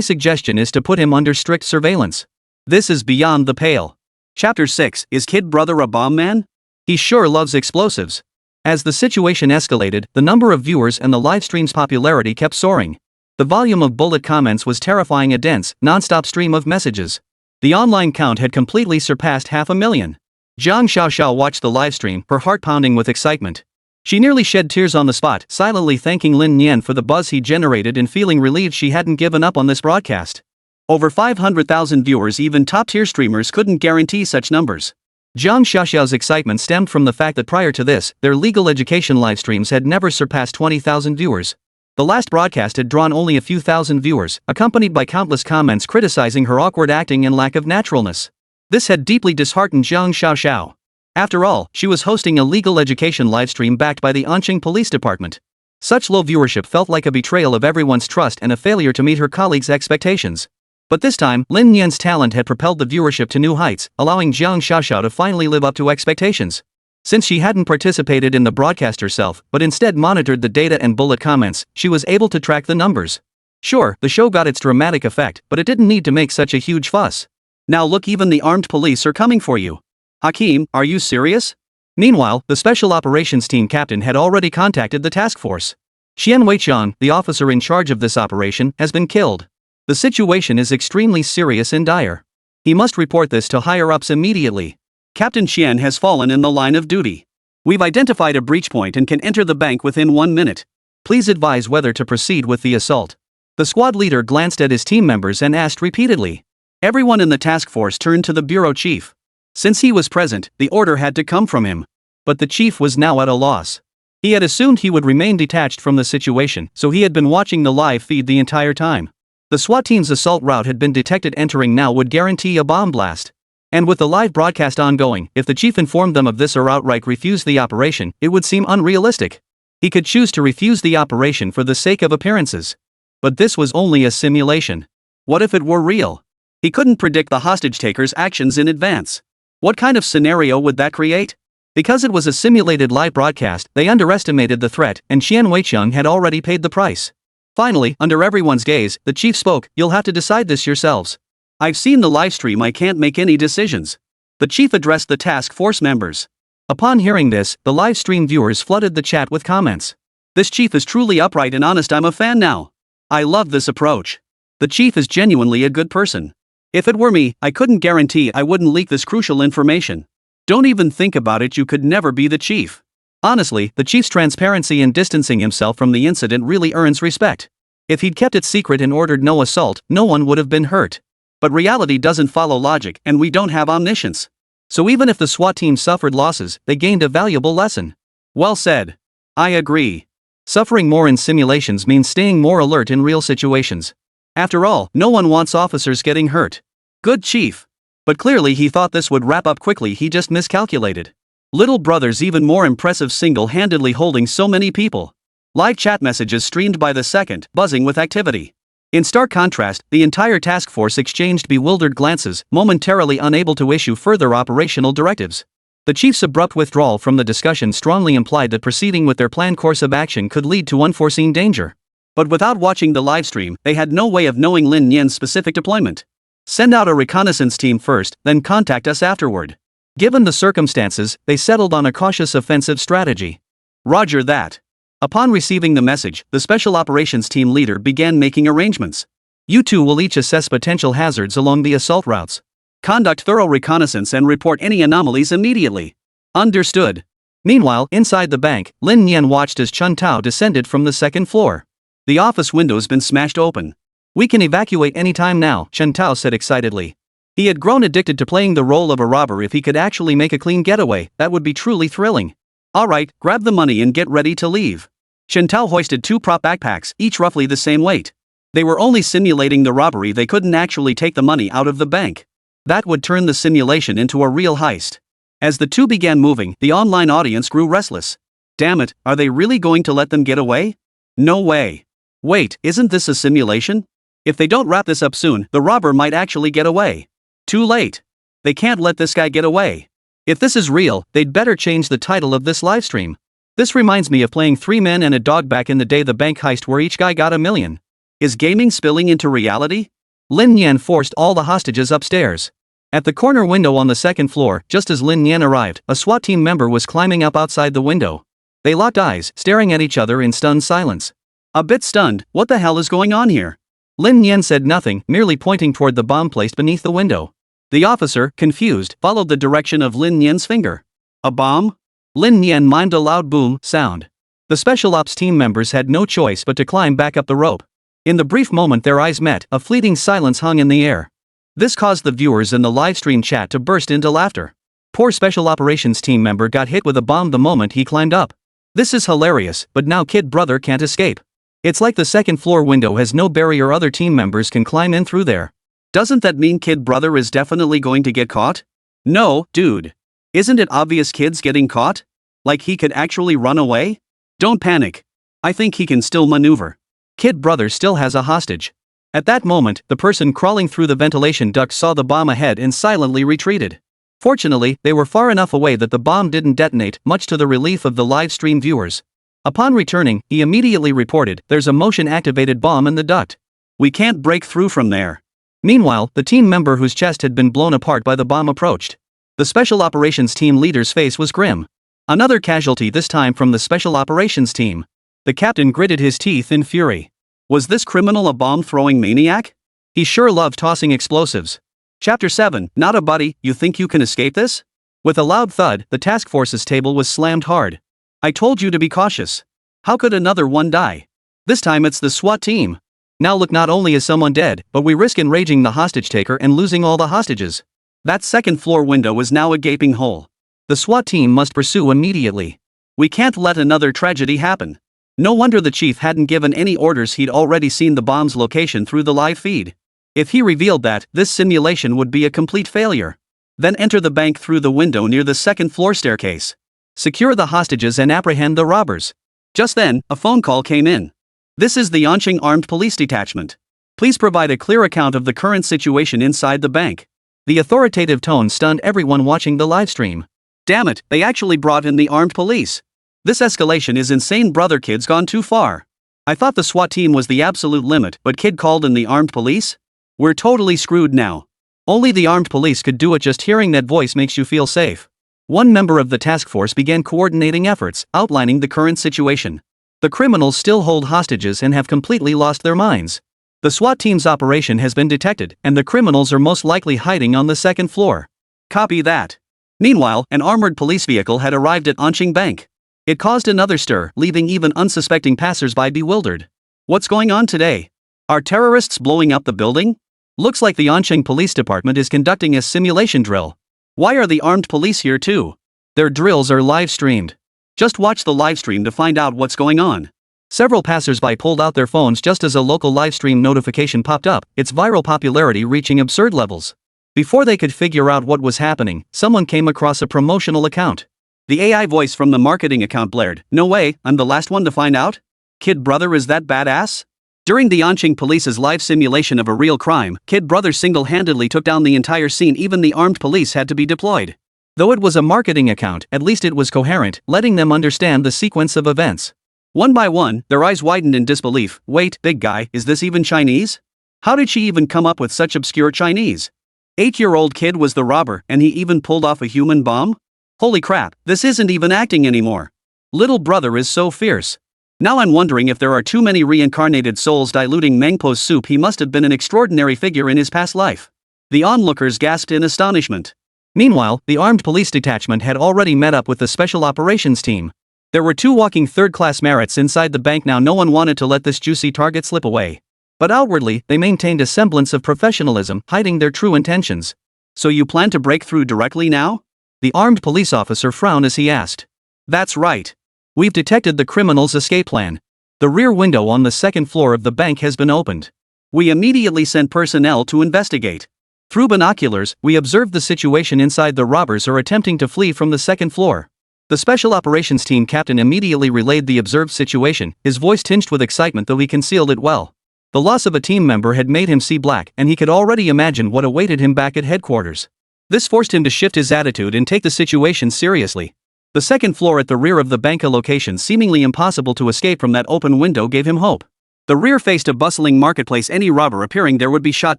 suggestion is to put him under strict surveillance. This is beyond the pale. Chapter 6, is Kid Brother a bomb man? He sure loves explosives. As the situation escalated, the number of viewers and the livestream's popularity kept soaring. The volume of bullet comments was terrifying, a dense, non-stop stream of messages. The online count had completely surpassed 500,000. Jiang Xiaoxiao watched the livestream, her heart pounding with excitement. She nearly shed tears on the spot, silently thanking Lin Nian for the buzz he generated and feeling relieved she hadn't given up on this broadcast. Over 500,000 viewers, even top-tier streamers couldn't guarantee such numbers. Jiang Xiaoxiao's excitement stemmed from the fact that prior to this, their legal education livestreams had never surpassed 20,000 viewers. The last broadcast had drawn only a few thousand viewers, accompanied by countless comments criticizing her awkward acting and lack of naturalness. This had deeply disheartened Jiang Xiaoxiao. After all, she was hosting a legal education livestream backed by the Anqing Police Department. Such low viewership felt like a betrayal of everyone's trust and a failure to meet her colleagues' expectations. But this time, Lin Nian's talent had propelled the viewership to new heights, allowing Jiang Xiaoxiao to finally live up to expectations. Since she hadn't participated in the broadcast herself, but instead monitored the data and bullet comments, she was able to track the numbers. Sure, the show got its dramatic effect, but it didn't need to make such a huge fuss. Now look, even the armed police are coming for you. Hakim, are you serious? Meanwhile, the Special Operations Team captain had already contacted the task force. Xian Weiqiang, the officer in charge of this operation, has been killed. The situation is extremely serious and dire. He must report this to higher-ups immediately. Captain Xian has fallen in the line of duty. We've identified a breach point and can enter the bank within 1 minute. Please advise whether to proceed with the assault. The squad leader glanced at his team members and asked repeatedly. Everyone in the task force turned to the bureau chief. Since he was present, the order had to come from him. But the chief was now at a loss. He had assumed he would remain detached from the situation, so he had been watching the live feed the entire time. The SWAT team's assault route had been detected entering now would guarantee a bomb blast. And with the live broadcast ongoing, if the chief informed them of this or outright refused the operation, it would seem unrealistic. He could choose to refuse the operation for the sake of appearances. But this was only a simulation. What if it were real? He couldn't predict the hostage-taker's actions in advance. What kind of scenario would that create? Because it was a simulated live broadcast, they underestimated the threat, and Xian Weiqiang had already paid the price. Finally, under everyone's gaze, the chief spoke. You'll have to decide this yourselves. I've seen the livestream, I can't make any decisions. The chief addressed the task force members. Upon hearing this, the livestream viewers flooded the chat with comments. This chief is truly upright and honest, I'm a fan now. I love this approach. The chief is genuinely a good person. If it were me, I couldn't guarantee I wouldn't leak this crucial information. Don't even think about it, you could never be the chief. Honestly, the chief's transparency in distancing himself from the incident really earns respect. If he'd kept it secret and ordered no assault, no one would have been hurt. But reality doesn't follow logic, and we don't have omniscience. So even if the SWAT team suffered losses, they gained a valuable lesson. Well said. I agree. Suffering more in simulations means staying more alert in real situations. After all, no one wants officers getting hurt. Good chief. But clearly he thought this would wrap up quickly, he just miscalculated. Little brother's even more impressive, single-handedly holding so many people. Live chat messages streamed by the second, buzzing with activity. In stark contrast, the entire task force exchanged bewildered glances, momentarily unable to issue further operational directives. The chief's abrupt withdrawal from the discussion strongly implied that proceeding with their planned course of action could lead to unforeseen danger. But without watching the livestream, they had no way of knowing Lin Nian's specific deployment. Send out a reconnaissance team first, then contact us afterward. Given the circumstances, they settled on a cautious offensive strategy. Roger that. Upon receiving the message, the Special Operations Team leader began making arrangements. You two will each assess potential hazards along the assault routes. Conduct thorough reconnaissance and report any anomalies immediately. Understood. Meanwhile, inside the bank, Lin Nian watched as Chun Tao descended from the second floor. The office window's been smashed open. We can evacuate anytime now, Chun Tao said excitedly. He had grown addicted to playing the role of a robber. If he could actually make a clean getaway, that would be truly thrilling. Alright, grab the money and get ready to leave. Chun Tao hoisted 2 prop backpacks, each roughly the same weight. They were only simulating the robbery, they couldn't actually take the money out of the bank. That would turn the simulation into a real heist. As the two began moving, the online audience grew restless. Damn it, are they really going to let them get away? No way. Wait, isn't this a simulation? If they don't wrap this up soon, the robber might actually get away. Too late. They can't let this guy get away. If this is real, they'd better change the title of this livestream. This reminds me of playing 3 Men and a Dog back in the day, the bank heist where each guy got $1 million. Is gaming spilling into reality? Lin Nian forced all the hostages upstairs. At the corner window on the second floor, just as Lin Nian arrived, a SWAT team member was climbing up outside the window. They locked eyes, staring at each other in stunned silence. A bit stunned, what the hell is going on here? Lin Nian said nothing, merely pointing toward the bomb placed beneath the window. The officer, confused, followed the direction of Lin Nian's finger. A bomb? Lin Nian mimed a loud boom sound. The special ops team members had no choice but to climb back up the rope. In the brief moment their eyes met, a fleeting silence hung in the air. This caused the viewers in the livestream chat to burst into laughter. Poor special operations team member got hit with a bomb the moment he climbed up. This is hilarious, but now kid brother can't escape. It's like the second floor window has no barrier, other team members can climb in through there. Doesn't that mean kid brother is definitely going to get caught? No, dude. Isn't it obvious kid's getting caught? Like he could actually run away? Don't panic. I think he can still maneuver. Kid brother still has a hostage. At that moment, the person crawling through the ventilation duct saw the bomb ahead and silently retreated. Fortunately, they were far enough away that the bomb didn't detonate, much to the relief of the live stream viewers. Upon returning, he immediately reported, "There's a motion-activated bomb in the duct. We can't break through from there." Meanwhile, the team member whose chest had been blown apart by the bomb approached. The special operations team leader's face was grim. Another casualty, this time from the special operations team. The captain gritted his teeth in fury. Was this criminal a bomb-throwing maniac? He sure loved tossing explosives. Chapter 7, Not a Buddy, You Think You Can Escape This? With a loud thud, the task force's table was slammed hard. I told you to be cautious. How could another one die? This time it's the SWAT team. Now look, not only is someone dead, but we risk enraging the hostage taker and losing all the hostages. That second floor window is now a gaping hole. The SWAT team must pursue immediately. We can't let another tragedy happen. No wonder the chief hadn't given any orders, he'd already seen the bomb's location through the live feed. If he revealed that, this simulation would be a complete failure. Then enter the bank through the window near the second floor staircase. Secure the hostages and apprehend the robbers. Just then, a phone call came in. This is the Anqing Armed Police Detachment. Please provide a clear account of the current situation inside the bank. The authoritative tone stunned everyone watching the livestream. Damn it, they actually brought in the armed police. This escalation is insane, brother, kid's gone too far. I thought the SWAT team was the absolute limit, but kid called in the armed police? We're totally screwed now. Only the armed police could do it. Just hearing that voice makes you feel safe. One member of the task force began coordinating efforts, outlining the current situation. The criminals still hold hostages and have completely lost their minds. The SWAT team's operation has been detected, and the criminals are most likely hiding on the second floor. Copy that. Meanwhile, an armored police vehicle had arrived at Anqing Bank. It caused another stir, leaving even unsuspecting passersby bewildered. What's going on today? Are terrorists blowing up the building? Looks like the Anqing Police Department is conducting a simulation drill. Why are the armed police here too? Their drills are live streamed. Just watch the live stream to find out what's going on. Several passersby pulled out their phones just as a local live stream notification popped up, its viral popularity reaching absurd levels. Before they could figure out what was happening, someone came across a promotional account. The AI voice from the marketing account blared, "No way, I'm the last one to find out? Kid brother is that badass?" During the Anqing Police's live simulation of a real crime, Kid brother single-handedly took down the entire scene. Even the armed police had to be deployed. Though it was a marketing account, at least it was coherent, letting them understand the sequence of events. One by one, their eyes widened in disbelief. Wait, big guy, is this even Chinese? How did she even come up with such obscure Chinese? 8-year-old kid was the robber, and he even pulled off a human bomb? Holy crap, this isn't even acting anymore. Little brother is so fierce. Now I'm wondering if there are too many reincarnated souls diluting Mangpo's soup. He must have been an extraordinary figure in his past life. The onlookers gasped in astonishment. Meanwhile, the armed police detachment had already met up with the special operations team. There were 2 walking third-class merits inside the bank now. No one wanted to let this juicy target slip away. But outwardly, they maintained a semblance of professionalism, hiding their true intentions. So you plan to break through directly now? The armed police officer frowned as he asked. That's right. We've detected the criminal's escape plan. The rear window on the second floor of the bank has been opened. We immediately sent personnel to investigate. Through binoculars, we observed the situation inside. The robbers are attempting to flee from the second floor. The Special Operations Team captain immediately relayed the observed situation, his voice tinged with excitement though he concealed it well. The loss of a team member had made him see black and he could already imagine what awaited him back at headquarters. This forced him to shift his attitude and take the situation seriously. The second floor at the rear of the banca location, seemingly impossible to escape from that open window, gave him hope. The rear faced a bustling marketplace, any robber appearing there would be shot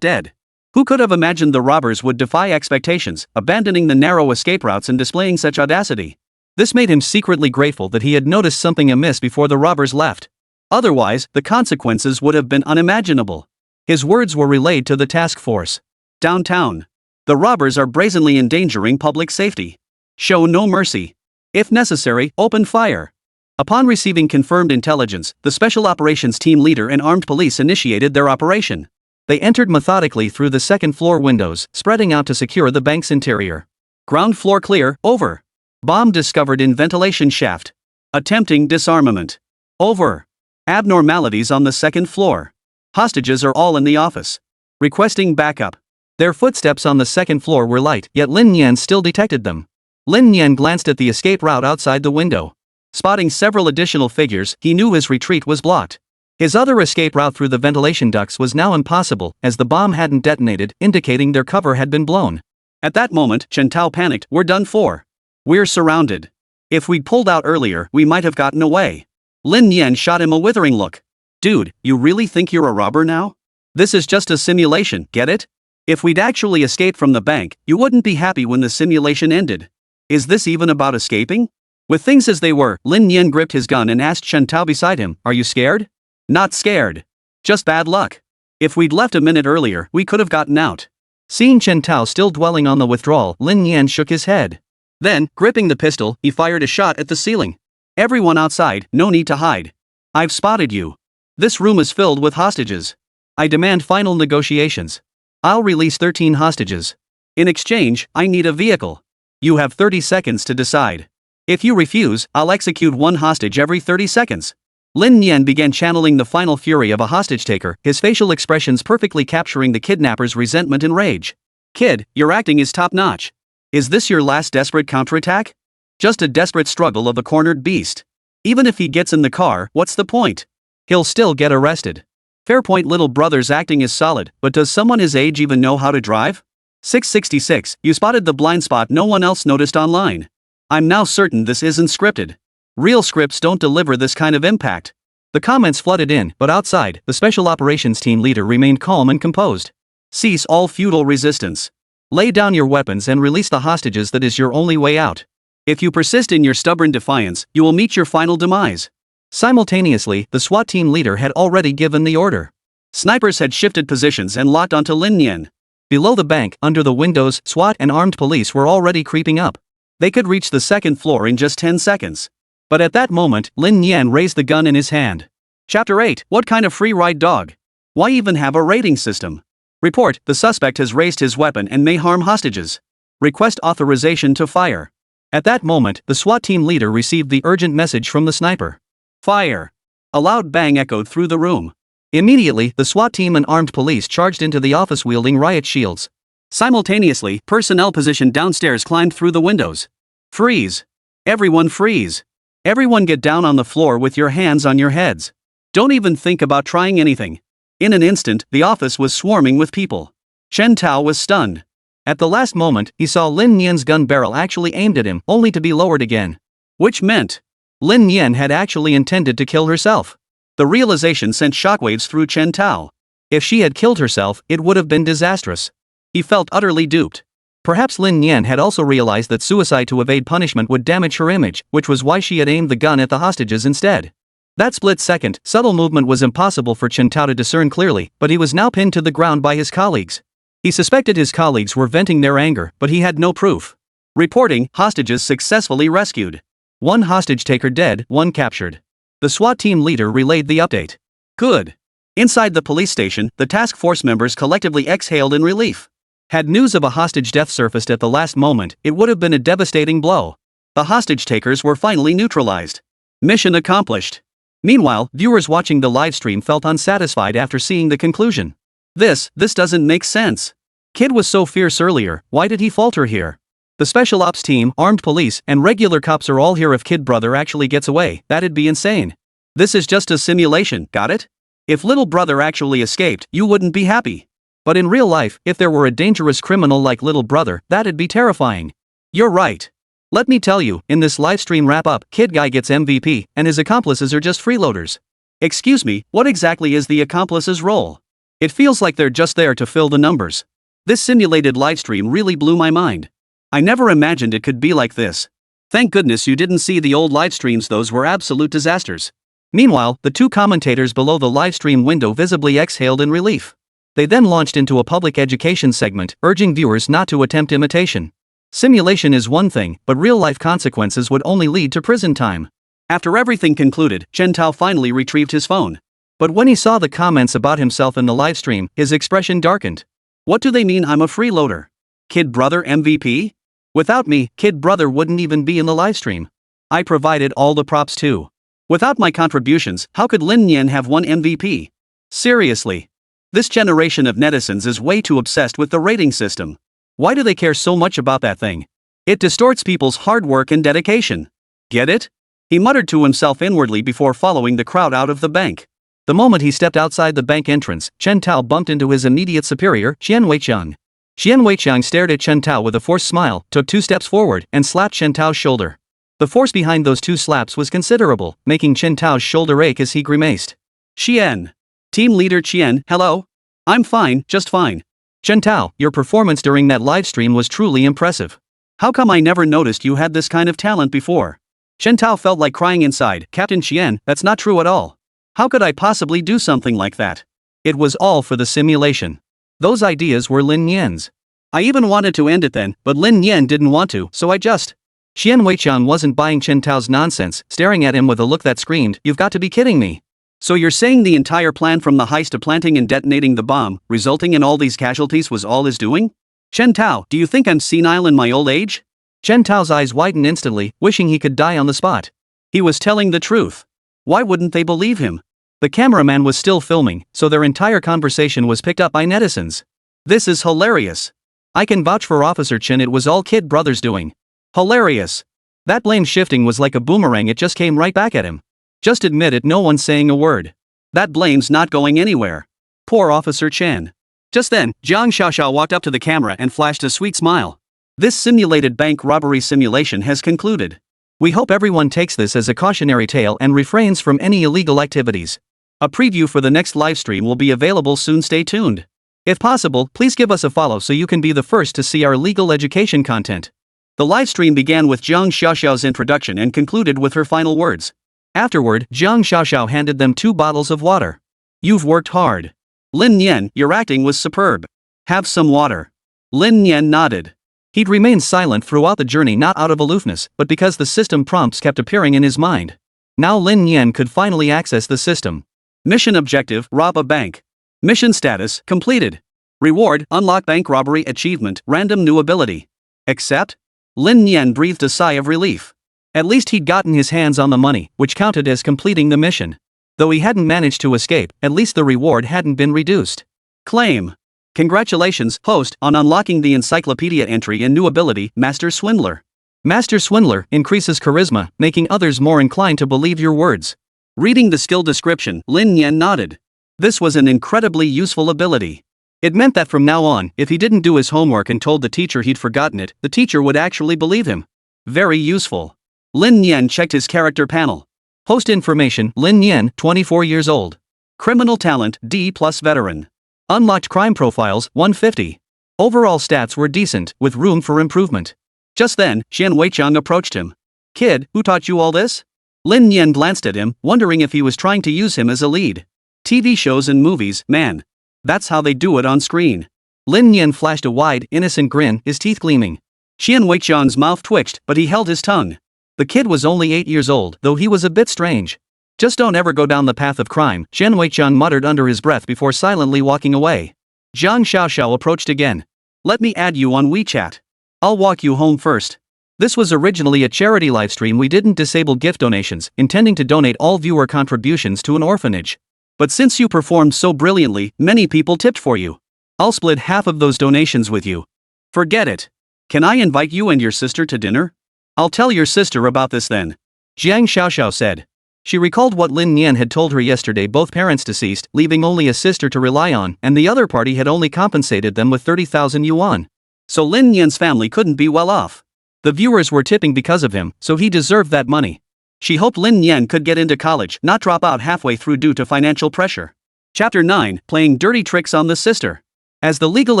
dead. Who could have imagined the robbers would defy expectations, abandoning the narrow escape routes and displaying such audacity? This made him secretly grateful that he had noticed something amiss before the robbers left. Otherwise, the consequences would have been unimaginable. His words were relayed to the task force. Downtown. The robbers are brazenly endangering public safety. Show no mercy. If necessary, open fire. Upon receiving confirmed intelligence, the Special Operations Team leader and armed police initiated their operation. They entered methodically through the second floor windows, spreading out to secure the bank's interior. Ground floor clear, over. Bomb discovered in ventilation shaft. Attempting disarmament. Over. Abnormalities on the second floor. Hostages are all in the office. Requesting backup. Their footsteps on the second floor were light, yet Lin Nian still detected them. Lin Nian glanced at the escape route outside the window. Spotting several additional figures, he knew his retreat was blocked. His other escape route through the ventilation ducts was now impossible, as the bomb hadn't detonated, indicating their cover had been blown. At that moment, Chen Tao panicked. We're done for. We're surrounded. If we'd pulled out earlier, we might have gotten away. Lin Nian shot him a withering look. Dude, you really think you're a robber now? This is just a simulation, get it? If we'd actually escaped from the bank, you wouldn't be happy when the simulation ended. Is this even about escaping? With things as they were, Lin Nian gripped his gun and asked Chen Tao beside him, are you scared? Not scared. Just bad luck. If we'd left a minute earlier, we could have gotten out. Seeing Chen Tao still dwelling on the withdrawal, Lin Nian shook his head. Then, gripping the pistol, he fired a shot at the ceiling. Everyone outside, no need to hide. I've spotted you. This room is filled with hostages. I demand final negotiations. I'll release 13 hostages. In exchange, I need a vehicle. You have 30 seconds to decide. If you refuse, I'll execute one hostage every 30 seconds. Lin Nian began channeling the final fury of a hostage-taker, his facial expressions perfectly capturing the kidnapper's resentment and rage. Kid, your acting is top-notch. Is this your last desperate counterattack? Just a desperate struggle of a cornered beast. Even if he gets in the car, what's the point? He'll still get arrested. Fair point. Little brother's acting is solid, but does someone his age even know how to drive? 666, you spotted the blind spot no one else noticed online. I'm now certain this isn't scripted. Real scripts don't deliver this kind of impact. The comments flooded in, but outside, the Special Operations Team leader remained calm and composed. Cease all futile resistance. Lay down your weapons and release the hostages. That is your only way out. If you persist in your stubborn defiance, you will meet your final demise. Simultaneously, the SWAT team leader had already given the order. Snipers had shifted positions and locked onto Lin Nian. Below the bank, under the windows, SWAT and armed police were already creeping up. They could reach the second floor in just 10 seconds. But at that moment, Lin Nian raised the gun in his hand. Chapter 8, what kind of free ride dog? Why even have a rating system? Report, the suspect has raised his weapon and may harm hostages. Request authorization to fire. At that moment, the SWAT team leader received the urgent message from the sniper. Fire. A loud bang echoed through the room. Immediately, the SWAT team and armed police charged into the office wielding riot shields. Simultaneously, personnel positioned downstairs climbed through the windows. Freeze. Everyone freeze. Everyone get down on the floor with your hands on your heads. Don't even think about trying anything. In an instant, the office was swarming with people. Chen Tao was stunned. At the last moment, he saw Lin Nian's gun barrel actually aimed at him, only to be lowered again. Which meant Lin Nian had actually intended to kill herself. The realization sent shockwaves through Chen Tao. If she had killed herself, it would have been disastrous. He felt utterly duped. Perhaps Lin Nian had also realized that suicide to evade punishment would damage her image, which was why she had aimed the gun at the hostages instead. That split second, subtle movement was impossible for Chen Tao to discern clearly, but he was now pinned to the ground by his colleagues. He suspected his colleagues were venting their anger, but he had no proof. Reporting, hostages successfully rescued. One hostage taker dead, one captured. The SWAT team leader relayed the update. Good. Inside the police station, the task force members collectively exhaled in relief. Had news of a hostage death surfaced at the last moment, it would have been a devastating blow. The hostage takers were finally neutralized. Mission accomplished. Meanwhile, viewers watching the livestream felt unsatisfied after seeing the conclusion. This doesn't make sense. Kid was so fierce earlier, why did he falter here? The special ops team, armed police, and regular cops are all here. If kid brother actually gets away, that'd be insane. This is just a simulation, got it? If little brother actually escaped, you wouldn't be happy. But in real life, if there were a dangerous criminal like little brother, that'd be terrifying. You're right. Let me tell you, in this livestream wrap-up, kid guy gets MVP, and his accomplices are just freeloaders. Excuse me, what exactly is the accomplice's role? It feels like they're just there to fill the numbers. This simulated livestream really blew my mind. I never imagined it could be like this. Thank goodness you didn't see the old livestreams, those were absolute disasters. Meanwhile, the two commentators below the livestream window visibly exhaled in relief. They then launched into a public education segment, urging viewers not to attempt imitation. Simulation is one thing, but real-life consequences would only lead to prison time. After everything concluded, Chen Tao finally retrieved his phone. But when he saw the comments about himself in the livestream, his expression darkened. What do they mean I'm a freeloader? Kid brother MVP? Without me, kid brother wouldn't even be in the livestream. I provided all the props too. Without my contributions, how could Lin Nian have won MVP? Seriously. This generation of netizens is way too obsessed with the rating system. Why do they care so much about that thing? It distorts people's hard work and dedication. Get it? He muttered to himself inwardly before following the crowd out of the bank. The moment he stepped outside the bank entrance, Chen Tao bumped into his immediate superior, Xian Weiqiang. Xian Weiqiang stared at Chen Tao with a forced smile, took 2 steps forward, and slapped Chen Tao's shoulder. The force behind those 2 slaps was considerable, making Chen Tao's shoulder ache as he grimaced. Xian. Team leader Qian, hello? I'm fine, just fine. Chen Tao, your performance during that livestream was truly impressive. How come I never noticed you had this kind of talent before? Chen Tao felt like crying inside. Captain Qian, that's not true at all. How could I possibly do something like that? It was all for the simulation. Those ideas were Lin Nian's. I even wanted to end it then, but Lin Nian didn't want to, so I just... Xian Weiqiang wasn't buying Chen Tao's nonsense, staring at him with a look that screamed, "You've got to be kidding me." So you're saying the entire plan from the heist to planting and detonating the bomb, resulting in all these casualties, was all his doing? Chen Tao, do you think I'm senile in my old age? Chen Tao's eyes widened instantly, wishing he could die on the spot. He was telling the truth. Why wouldn't they believe him? The cameraman was still filming, so their entire conversation was picked up by netizens. This is hilarious. I can vouch for Officer Chen, it was all kid brother's doing. Hilarious. That blame shifting was like a boomerang, it just came right back at him. Just admit it, no one's saying a word. That blame's not going anywhere. Poor Officer Chen. Just then, Jiang Xiaoxiao walked up to the camera and flashed a sweet smile. This simulated bank robbery simulation has concluded. We hope everyone takes this as a cautionary tale and refrains from any illegal activities. A preview for the next livestream will be available soon, stay tuned. If possible, please give us a follow so you can be the first to see our legal education content. The livestream began with Jiang Xiaoxiao's introduction and concluded with her final words. Afterward, Jiang Xiaoxiao handed them 2 bottles of water. You've worked hard. Lin Nian, your acting was superb. Have some water. Lin Nian nodded. He'd remained silent throughout the journey, not out of aloofness, but because the system prompts kept appearing in his mind. Now Lin Nian could finally access the system. Mission objective, rob a bank. Mission status, completed. Reward, unlock bank robbery achievement, random new ability. Accept? Lin Nian breathed a sigh of relief. At least he'd gotten his hands on the money, which counted as completing the mission. Though he hadn't managed to escape, at least the reward hadn't been reduced. Claim. Congratulations, host, on unlocking the encyclopedia entry in new ability, Master Swindler. Master Swindler increases charisma, making others more inclined to believe your words. Reading the skill description, Lin Nian nodded. This was an incredibly useful ability. It meant that from now on, if he didn't do his homework and told the teacher he'd forgotten it, the teacher would actually believe him. Very useful. Lin Nian checked his character panel. Host information, Lin Nian, 24 years old. Criminal talent, D+ veteran. Unlocked crime profiles, 150. Overall stats were decent, with room for improvement. Just then, Xian Weiqiang approached him. Kid, who taught you all this? Lin Nian glanced at him, wondering if he was trying to use him as a lead. TV shows and movies, man. That's how they do it on screen. Lin Nian flashed a wide, innocent grin, his teeth gleaming. Xian Weiqiang's mouth twitched, but he held his tongue. The kid was only 8 years old, though he was a bit strange. Just don't ever go down the path of crime, Xian Weiqiang muttered under his breath before silently walking away. Jiang Xiaoxiao approached again. Let me add you on WeChat. I'll walk you home first. This was originally a charity livestream. We didn't disable gift donations, intending to donate all viewer contributions to an orphanage. But since you performed so brilliantly, many people tipped for you. I'll split half of those donations with you. Forget it. Can I invite you and your sister to dinner? I'll tell your sister about this then. Jiang Xiaoxiao said. She recalled what Lin Nian had told her yesterday, both parents deceased, leaving only a sister to rely on, and the other party had only compensated them with 30,000 yuan. So Lin Nian's family couldn't be well off. The viewers were tipping because of him, so he deserved that money. She hoped Lin Nian could get into college, not drop out halfway through due to financial pressure. Chapter 9, Playing Dirty Tricks on the Sister. As the legal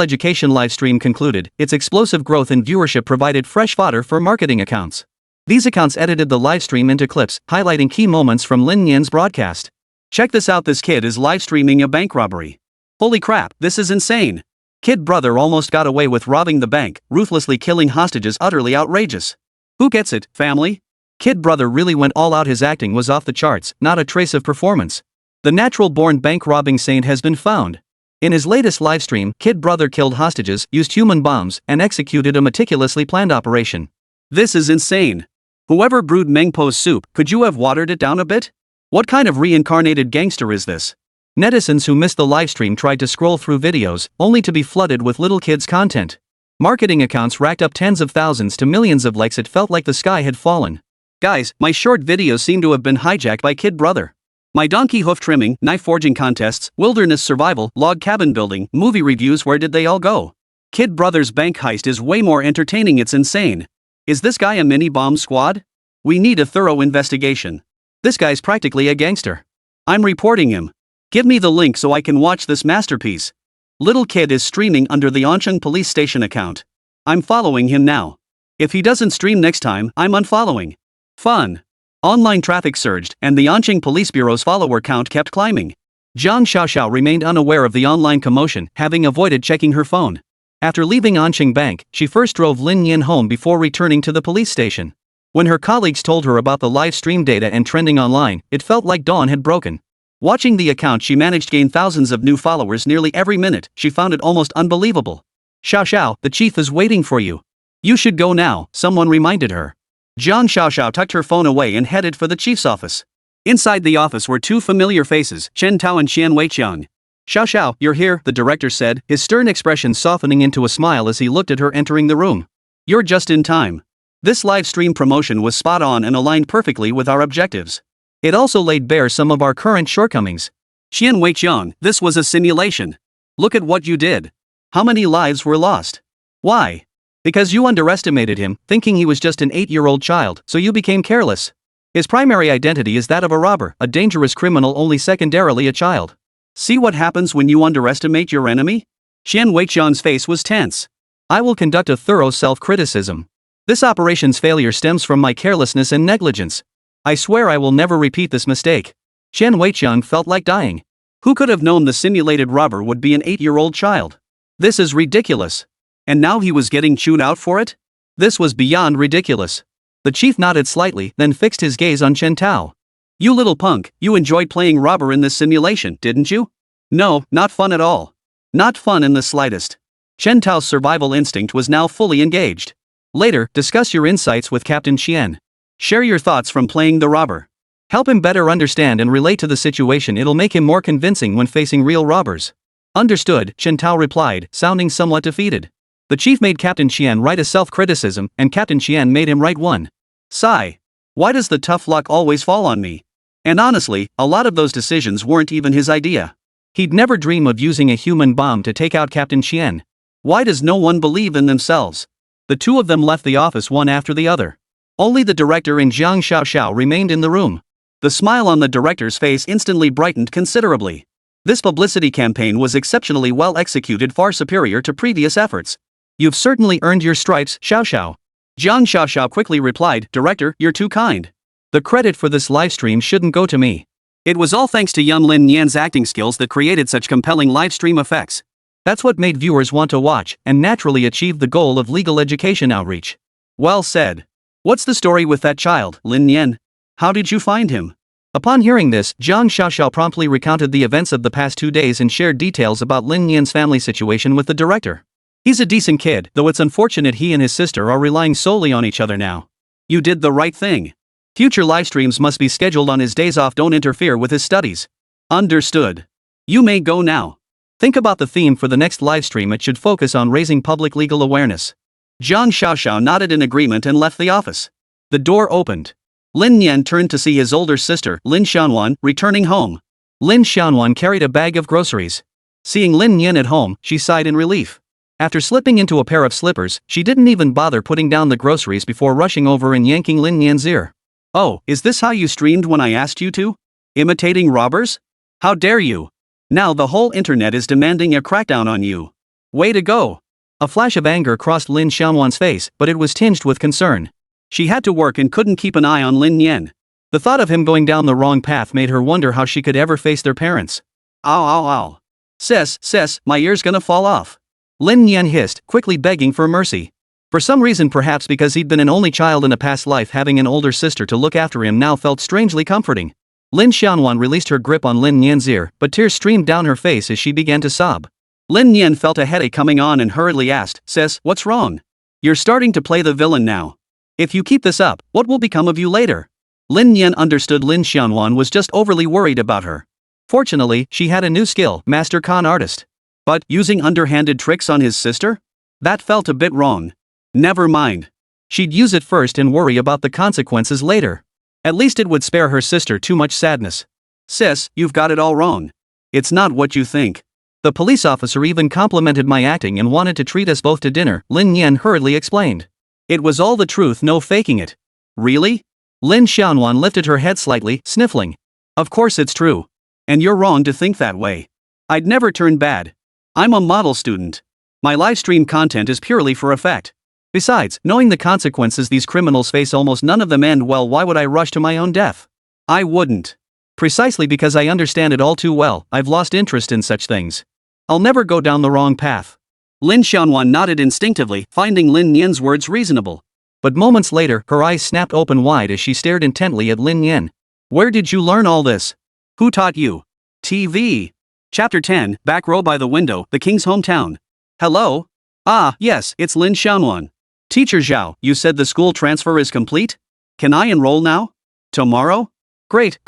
education livestream concluded, its explosive growth in viewership provided fresh fodder for marketing accounts. These accounts edited the livestream into clips, highlighting key moments from Lin Nian's broadcast. Check this out, this kid is livestreaming a bank robbery. Holy crap, this is insane. Kid brother almost got away with robbing the bank, ruthlessly killing hostages, utterly outrageous. Who gets it, family? Kid brother really went all out, his acting was off the charts, not a trace of performance. The natural-born bank robbing saint has been found. In his latest livestream, Kid brother killed hostages, used human bombs, and executed a meticulously planned operation. This is insane. Whoever brewed Mengpo's soup, could you have watered it down a bit? What kind of reincarnated gangster is this? Netizens who missed the livestream tried to scroll through videos, only to be flooded with little kids' content. Marketing accounts racked up tens of thousands to millions of likes. It felt like the sky had fallen. Guys, my short videos seem to have been hijacked by Kid brother. My donkey hoof trimming, knife forging contests, wilderness survival, log cabin building, movie reviews, where did they all go? Kid brother's bank heist is way more entertaining, it's insane. Is this guy a mini bomb squad? We need a thorough investigation. This guy's practically a gangster. I'm reporting him. Give me the link so I can watch this masterpiece. Little kid is streaming under the Ansheng police station account. I'm following him now. If he doesn't stream next time, I'm unfollowing. Fun. Online traffic surged, and the Ansheng Police Bureau's follower count kept climbing. Jiang Xiaoxiao remained unaware of the online commotion, having avoided checking her phone. After leaving Ansheng Bank, she first drove Lin Nian home before returning to the police station. When her colleagues told her about the live stream data and trending online, it felt like dawn had broken. Watching the account, she managed to gain thousands of new followers nearly every minute. She found it almost unbelievable. Xiaoxiao, the chief is waiting for you. You should go now, someone reminded her. Jiang Xiaoxiao tucked her phone away and headed for the chief's office. Inside the office were two familiar faces, Chen Tao and Qian Weiqiang. Xiaoxiao, you're here, the director said, his stern expression softening into a smile as he looked at her entering the room. You're just in time. This live stream promotion was spot on and aligned perfectly with our objectives. It also laid bare some of our current shortcomings. Qian Weiqiang, this was a simulation. Look at what you did. How many lives were lost? Why? Because you underestimated him, thinking he was just an 8-year-old child, so you became careless. His primary identity is that of a robber, a dangerous criminal, only secondarily a child. See what happens when you underestimate your enemy? Qian Weiqiang's face was tense. I will conduct a thorough self-criticism. This operation's failure stems from my carelessness and negligence. I swear I will never repeat this mistake. Qian Weiqiang felt like dying. Who could have known the simulated robber would be an 8-year-old child? This is ridiculous. And now he was getting chewed out for it? This was beyond ridiculous. The chief nodded slightly, then fixed his gaze on Chen Tao. You little punk, you enjoyed playing robber in this simulation, didn't you? No, not fun at all. Not fun in the slightest. Chen Tao's survival instinct was now fully engaged. Later, discuss your insights with Captain Qian. Share your thoughts from playing the robber. Help him better understand and relate to the situation. It'll make him more convincing when facing real robbers. Understood, Chen Tao replied, sounding somewhat defeated. The chief made Captain Qian write a self-criticism, and Captain Qian made him write one. Sigh. Why does the tough luck always fall on me? And honestly, a lot of those decisions weren't even his idea. He'd never dream of using a human bomb to take out Captain Qian. Why does no one believe in themselves? The two of them left the office one after the other. Only the director and Jiang Xiaoxiao remained in the room. The smile on the director's face instantly brightened considerably. This publicity campaign was exceptionally well executed, far superior to previous efforts. You've certainly earned your stripes, Xiaoxiao. Jiang Xiaoxiao quickly replied, Director, you're too kind. The credit for this livestream shouldn't go to me. It was all thanks to young Lin Nian's acting skills that created such compelling livestream effects. That's what made viewers want to watch, and naturally achieved the goal of legal education outreach. Well said. What's the story with that child, Lin Nian? How did you find him? Upon hearing this, Jiang Xiaoxiao promptly recounted the events of the past 2 days and shared details about Lin Nian's family situation with the director. He's a decent kid, though it's unfortunate he and his sister are relying solely on each other now. You did the right thing. Future livestreams must be scheduled on his days off. Don't interfere with his studies. Understood. You may go now. Think about the theme for the next livestream. It should focus on raising public legal awareness. Jiang Xiaoxiao nodded in agreement and left the office. The door opened. Lin Nian turned to see his older sister, Lin Xiaonuan, returning home. Lin Xiaonuan carried a bag of groceries. Seeing Lin Nian at home, she sighed in relief. After slipping into a pair of slippers, she didn't even bother putting down the groceries before rushing over and yanking Lin Nian's ear. "Oh, is this how you streamed when I asked you to? Imitating robbers? How dare you? Now the whole internet is demanding a crackdown on you. Way to go." A flash of anger crossed Lin Xiaonuan's face, but it was tinged with concern. She had to work and couldn't keep an eye on Lin Nian. The thought of him going down the wrong path made her wonder how she could ever face their parents. "Ow ow ow. Sis, my ear's gonna fall off." Lin Nian hissed, quickly begging for mercy. For some reason, perhaps because he'd been an only child in a past life, having an older sister to look after him now felt strangely comforting. Lin Xiaonuan released her grip on Lin Nian's ear, but tears streamed down her face as she began to sob. Lin Nian felt a headache coming on and hurriedly asked, "Sis, what's wrong? You're starting to play the villain now. If you keep this up, what will become of you later?" Lin Nian understood Lin Xiaonuan was just overly worried about her. Fortunately, she had a new skill, master con artist. But using underhanded tricks on his sister? That felt a bit wrong. Never mind. She'd use it first and worry about the consequences later. At least it would spare her sister too much sadness. "Sis, you've got it all wrong. It's not what you think. The police officer even complimented my acting and wanted to treat us both to dinner," Lin Nian hurriedly explained. "It was all the truth, no faking it." "Really?" Lin Xiaonuan lifted her head slightly, sniffling. "Of course it's true. And you're wrong to think that way. I'd never turn bad. I'm a model student. My livestream content is purely for effect. Besides, knowing the consequences these criminals face, almost none of them end well. Why would I rush to my own death? I wouldn't. Precisely because I understand it all too well, I've lost interest in such things. I'll never go down the wrong path." Lin Xiaonuan nodded instinctively, finding Lin Nian's words reasonable. But moments later, her eyes snapped open wide as she stared intently at Lin Nian. "Where did you learn all this? Who taught you?" TV. Chapter 10, Back row by the window, the king's hometown. "Hello? Ah, yes, it's Lin Xiaonuan. Teacher Zhao, you said the school transfer is complete? Can I enroll now? Tomorrow? Great,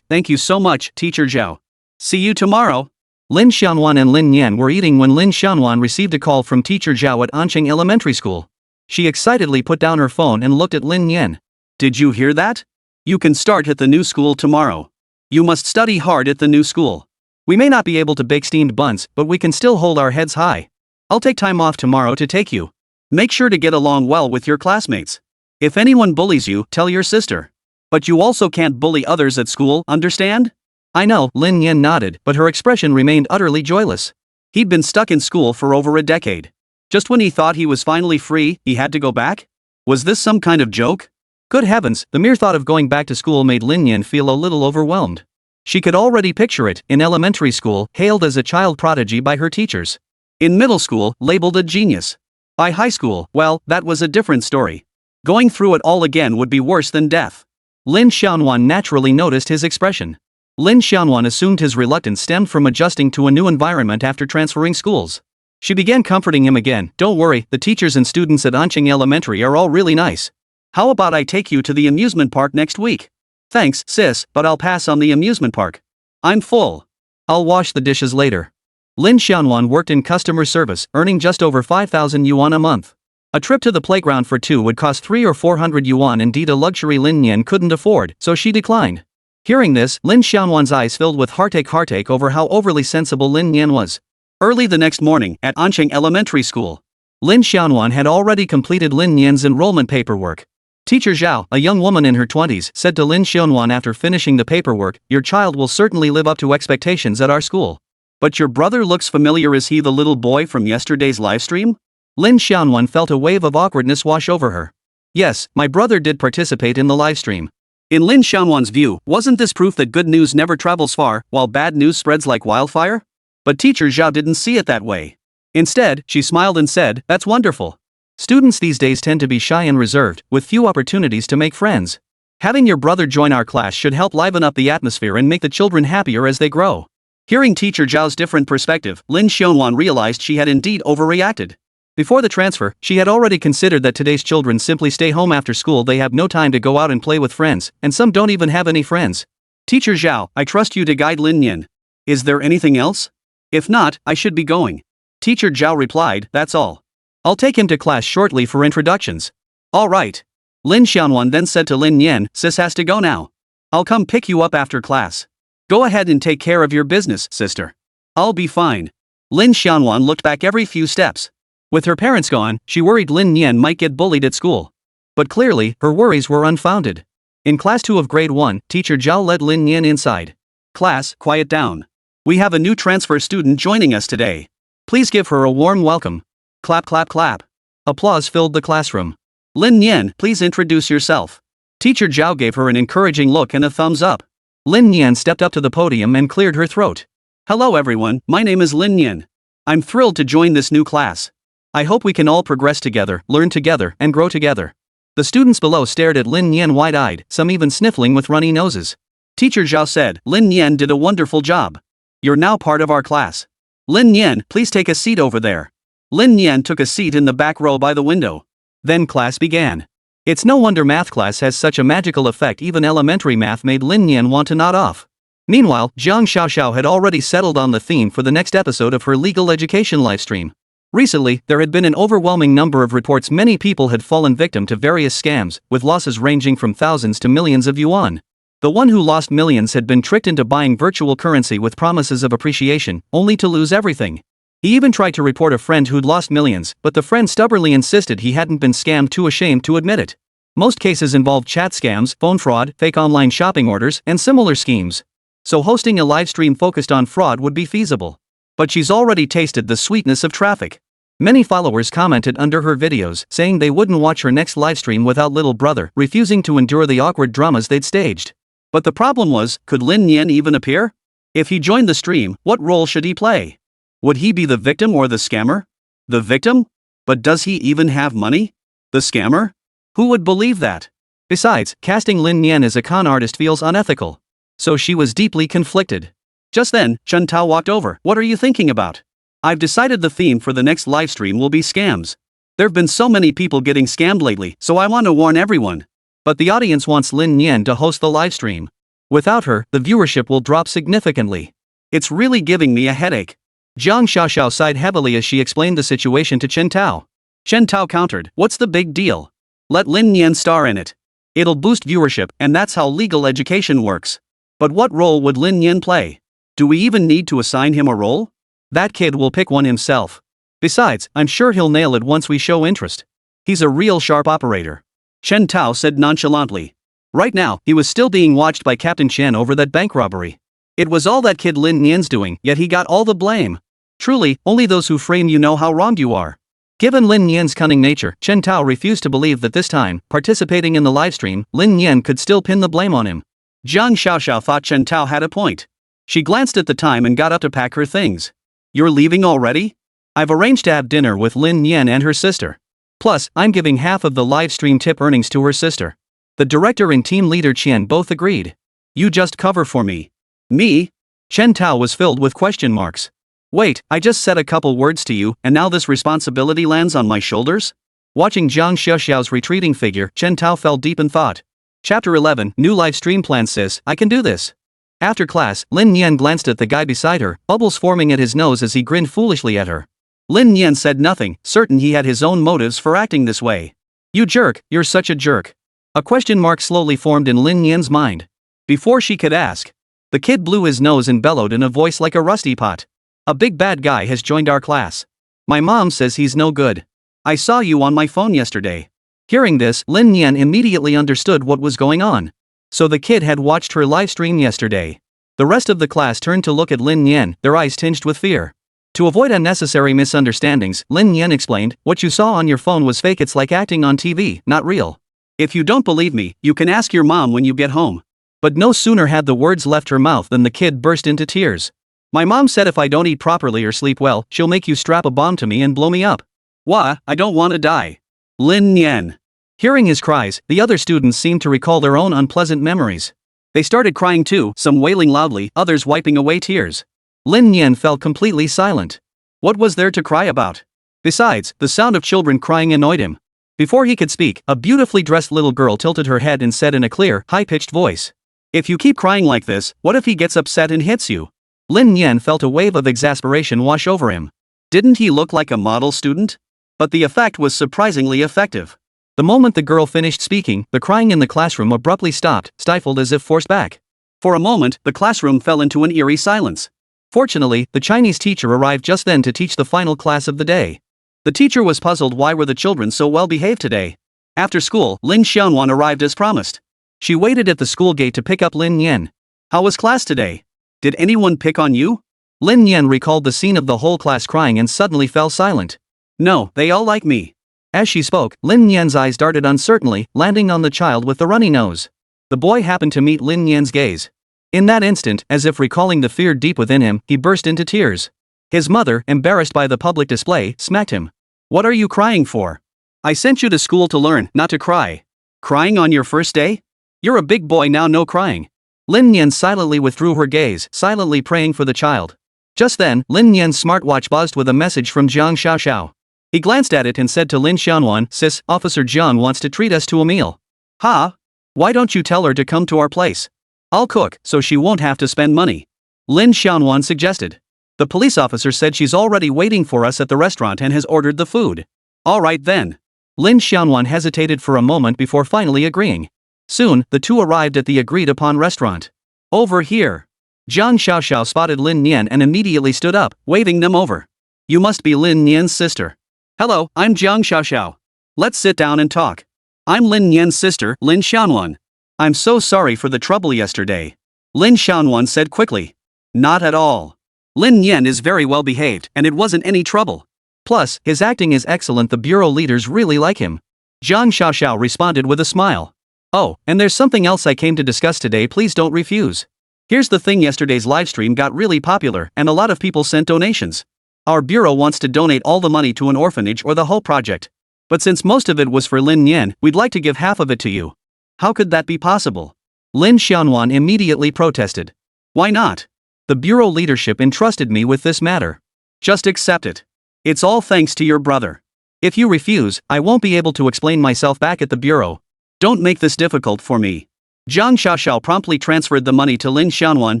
thank you so much, Teacher Zhao. See you tomorrow." Lin Xiaonuan and Lin Nian were eating when Lin Xiaonuan received a call from Teacher Zhao at Anqing Elementary School. She excitedly put down her phone and looked at Lin Nian. "Did you hear that? You can start at the new school tomorrow. You must study hard at the new school. We may not be able to bake steamed buns, but we can still hold our heads high. I'll take time off tomorrow to take you. Make sure to get along well with your classmates. If anyone bullies you, tell your sister. But you also can't bully others at school, understand?" "I know," Lin Nian nodded, but her expression remained utterly joyless. He'd been stuck in school for over a decade. Just when he thought he was finally free, he had to go back? Was this some kind of joke? Good heavens, the mere thought of going back to school made Lin Nian feel a little overwhelmed. She could already picture it, in elementary school, hailed as a child prodigy by her teachers. In middle school, labeled a genius. By high school, well, that was a different story. Going through it all again would be worse than death. Lin Xiaonuan naturally noticed his expression. Lin Xiaonuan assumed his reluctance stemmed from adjusting to a new environment after transferring schools. She began comforting him again. "Don't worry, the teachers and students at Anqing Elementary are all really nice. How about I take you to the amusement park next week?" "Thanks, sis, but I'll pass on the amusement park. I'm full. I'll wash the dishes later." Lin Xiaonuan worked in customer service, earning just over 5,000 yuan a month. A trip to the playground for two would cost 300 or 400 yuan, indeed a luxury Lin Nian couldn't afford, so she declined. Hearing this, Lin Xiaonuan's eyes filled with heartache over how overly sensible Lin Nian was. Early the next morning, at Anqing Elementary School, Lin Xiaonuan had already completed Lin Nian's enrollment paperwork. Teacher Zhao, a young woman in her 20s, said to Lin Xiaonuan after finishing the paperwork, "Your child will certainly live up to expectations at our school. But your brother looks familiar. Is he the little boy from yesterday's livestream?" Lin Xiaonuan felt a wave of awkwardness wash over her. "Yes, my brother did participate in the livestream." In Lin Xiaonuan's view, wasn't this proof that good news never travels far, while bad news spreads like wildfire? But Teacher Zhao didn't see it that way. Instead, she smiled and said, "That's wonderful. Students these days tend to be shy and reserved, with few opportunities to make friends. Having your brother join our class should help liven up the atmosphere and make the children happier as they grow." Hearing Teacher Zhao's different perspective, Lin Xiaonuan realized she had indeed overreacted. Before the transfer, she had already considered that today's children simply stay home after school. They have no time to go out and play with friends, and some don't even have any friends. "Teacher Zhao, I trust you to guide Lin Nian. Is there anything else? If not, I should be going." Teacher Zhao replied, "That's all. I'll take him to class shortly for introductions. Alright. Lin Xianwan then said to Lin Nian, sis has to go now. I'll come pick you up after class. Go ahead and take care of your business, sister. I'll be fine. Lin Xianwan looked back every few steps. With her parents gone, she worried Lin Nian might get bullied at school. But clearly, her worries were unfounded. In class 2 of grade 1, teacher Zhao led Lin Nian inside. Class, quiet down. We have a new transfer student joining us today. Please give her a warm welcome. Clap clap clap. Applause filled the classroom. Lin Nian, please introduce yourself. Teacher Zhao gave her an encouraging look and a thumbs up. Lin Nian stepped up to the podium and cleared her throat. Hello everyone, my name is Lin Nian. I'm thrilled to join this new class. I hope we can all progress together, learn together, and grow together. The students below stared at Lin Nian wide-eyed, some even sniffling with runny noses. Teacher Zhao said, Lin Nian did a wonderful job. You're now part of our class. Lin Nian, please take a seat over there. Lin Nian took a seat in the back row by the window. Then class began. It's no wonder math class has such a magical effect. Even elementary math made Lin Nian want to nod off. Meanwhile, Jiang Xiaoxiao had already settled on the theme for the next episode of her legal education livestream. Recently, there had been an overwhelming number of reports many people had fallen victim to various scams, with losses ranging from thousands to millions of yuan. The one who lost millions had been tricked into buying virtual currency with promises of appreciation, only to lose everything. He even tried to report a friend who'd lost millions, but the friend stubbornly insisted he hadn't been scammed, too ashamed to admit it. Most cases involved chat scams, phone fraud, fake online shopping orders, and similar schemes. So hosting a livestream focused on fraud would be feasible. But she's already tasted the sweetness of traffic. Many followers commented under her videos, saying they wouldn't watch her next livestream without little brother, refusing to endure the awkward dramas they'd staged. But the problem was, could Lin Nian even appear? If he joined the stream, what role should he play? Would he be the victim or the scammer? The victim? But does he even have money? The scammer? Who would believe that? Besides, casting Lin Nian as a con artist feels unethical. So she was deeply conflicted. Just then, Chen Tao walked over. What are you thinking about? I've decided the theme for the next livestream will be scams. There've been so many people getting scammed lately, so I want to warn everyone. But the audience wants Lin Nian to host the livestream. Without her, the viewership will drop significantly. It's really giving me a headache. Jiang Xiaoxiao sighed heavily as she explained the situation to Chen Tao. Chen Tao countered, what's the big deal? Let Lin Nian star in it. It'll boost viewership, and that's how legal education works. But what role would Lin Nian play? Do we even need to assign him a role? That kid will pick one himself. Besides, I'm sure he'll nail it once we show interest. He's a real sharp operator. Chen Tao said nonchalantly. Right now, he was still being watched by Captain Chen over that bank robbery. It was all that kid Lin Nian's doing, yet he got all the blame. Truly, only those who frame you know how wronged you are. Given Lin Nian's cunning nature, Chen Tao refused to believe that this time, participating in the livestream, Lin Nian could still pin the blame on him. Jiang Xiaoxiao thought Chen Tao had a point. She glanced at the time and got up to pack her things. You're leaving already? I've arranged to have dinner with Lin Nian and her sister. Plus, I'm giving half of the livestream tip earnings to her sister. The director and team leader Qian both agreed. You just cover for me. Me? Chen Tao was filled with question marks. Wait, I just said a couple words to you, and now this responsibility lands on my shoulders? Watching Jiang Xiaoxiao's retreating figure, Chen Tao fell deep in thought. Chapter 11, New Live Stream Plan. Sis, I can do this. After class, Lin Nian glanced at the guy beside her, bubbles forming at his nose as he grinned foolishly at her. Lin Nian said nothing, certain he had his own motives for acting this way. You jerk, you're such a jerk. A question mark slowly formed in Lin Nian's mind. Before she could ask, the kid blew his nose and bellowed in a voice like a rusty pot. A big bad guy has joined our class. My mom says he's no good. I saw you on my phone yesterday. Hearing this, Lin Nian immediately understood what was going on. So the kid had watched her live stream yesterday. The rest of the class turned to look at Lin Nian, their eyes tinged with fear. To avoid unnecessary misunderstandings, Lin Nian explained, what you saw on your phone was fake. It's like acting on TV, not real. If you don't believe me, you can ask your mom when you get home. But no sooner had the words left her mouth than the kid burst into tears. My mom said if I don't eat properly or sleep well, she'll make you strap a bomb to me and blow me up. Wah, I don't want to die. Lin Nian. Hearing his cries, the other students seemed to recall their own unpleasant memories. They started crying too, some wailing loudly, others wiping away tears. Lin Nian fell completely silent. What was there to cry about? Besides, the sound of children crying annoyed him. Before he could speak, a beautifully dressed little girl tilted her head and said in a clear, high-pitched voice. If you keep crying like this, what if he gets upset and hits you? Lin Nian felt a wave of exasperation wash over him. Didn't he look like a model student? But the effect was surprisingly effective. The moment the girl finished speaking, the crying in the classroom abruptly stopped, stifled as if forced back. For a moment, the classroom fell into an eerie silence. Fortunately, the Chinese teacher arrived just then to teach the final class of the day. The teacher was puzzled why were the children so well behaved today. After school, Lin Xiaonan arrived as promised. She waited at the school gate to pick up Lin Nian. How was class today? Did anyone pick on you? Lin Nian recalled the scene of the whole class crying and suddenly fell silent. No, they all like me. As she spoke, Lin Nian's eyes darted uncertainly, landing on the child with the runny nose. The boy happened to meet Lin Nian's gaze. In that instant, as if recalling the fear deep within him, he burst into tears. His mother, embarrassed by the public display, smacked him. What are you crying for? I sent you to school to learn, not to cry. Crying on your first day? You're a big boy now, no crying. Lin Nian silently withdrew her gaze, silently praying for the child. Just then, Lin Nian's smartwatch buzzed with a message from Jiang Xiaoxiao. He glanced at it and said to Lin Xiaonan, Sis, Officer Jiang wants to treat us to a meal. Ha? Why don't you tell her to come to our place? I'll cook, so she won't have to spend money. Lin Xiaonan suggested. The police officer said she's already waiting for us at the restaurant and has ordered the food. All right then. Lin Xiaonan hesitated for a moment before finally agreeing. Soon, the two arrived at the agreed-upon restaurant. Over here. Jiang Xiaoxiao spotted Lin Nian and immediately stood up, waving them over. You must be Lin Nian's sister. Hello, I'm Jiang Xiaoxiao. Let's sit down and talk. I'm Lin Nian's sister, Lin Xiaonan. I'm so sorry for the trouble yesterday. Lin Xiaonan said quickly. Not at all. Lin Nian is very well behaved, and it wasn't any trouble. Plus, his acting is excellent, the bureau leaders really like him. Jiang Xiaoxiao responded with a smile. Oh, and there's something else I came to discuss today, please don't refuse. Here's the thing, yesterday's livestream got really popular and a lot of people sent donations. Our bureau wants to donate all the money to an orphanage or the whole project. But since most of it was for Lin Nian, we'd like to give half of it to you. How could that be possible? Lin Xiaonan immediately protested. Why not? The bureau leadership entrusted me with this matter. Just accept it. It's all thanks to your brother. If you refuse, I won't be able to explain myself back at the bureau. Don't make this difficult for me. Jiang Xiaoxiao promptly transferred the money to Lin Xiaonan,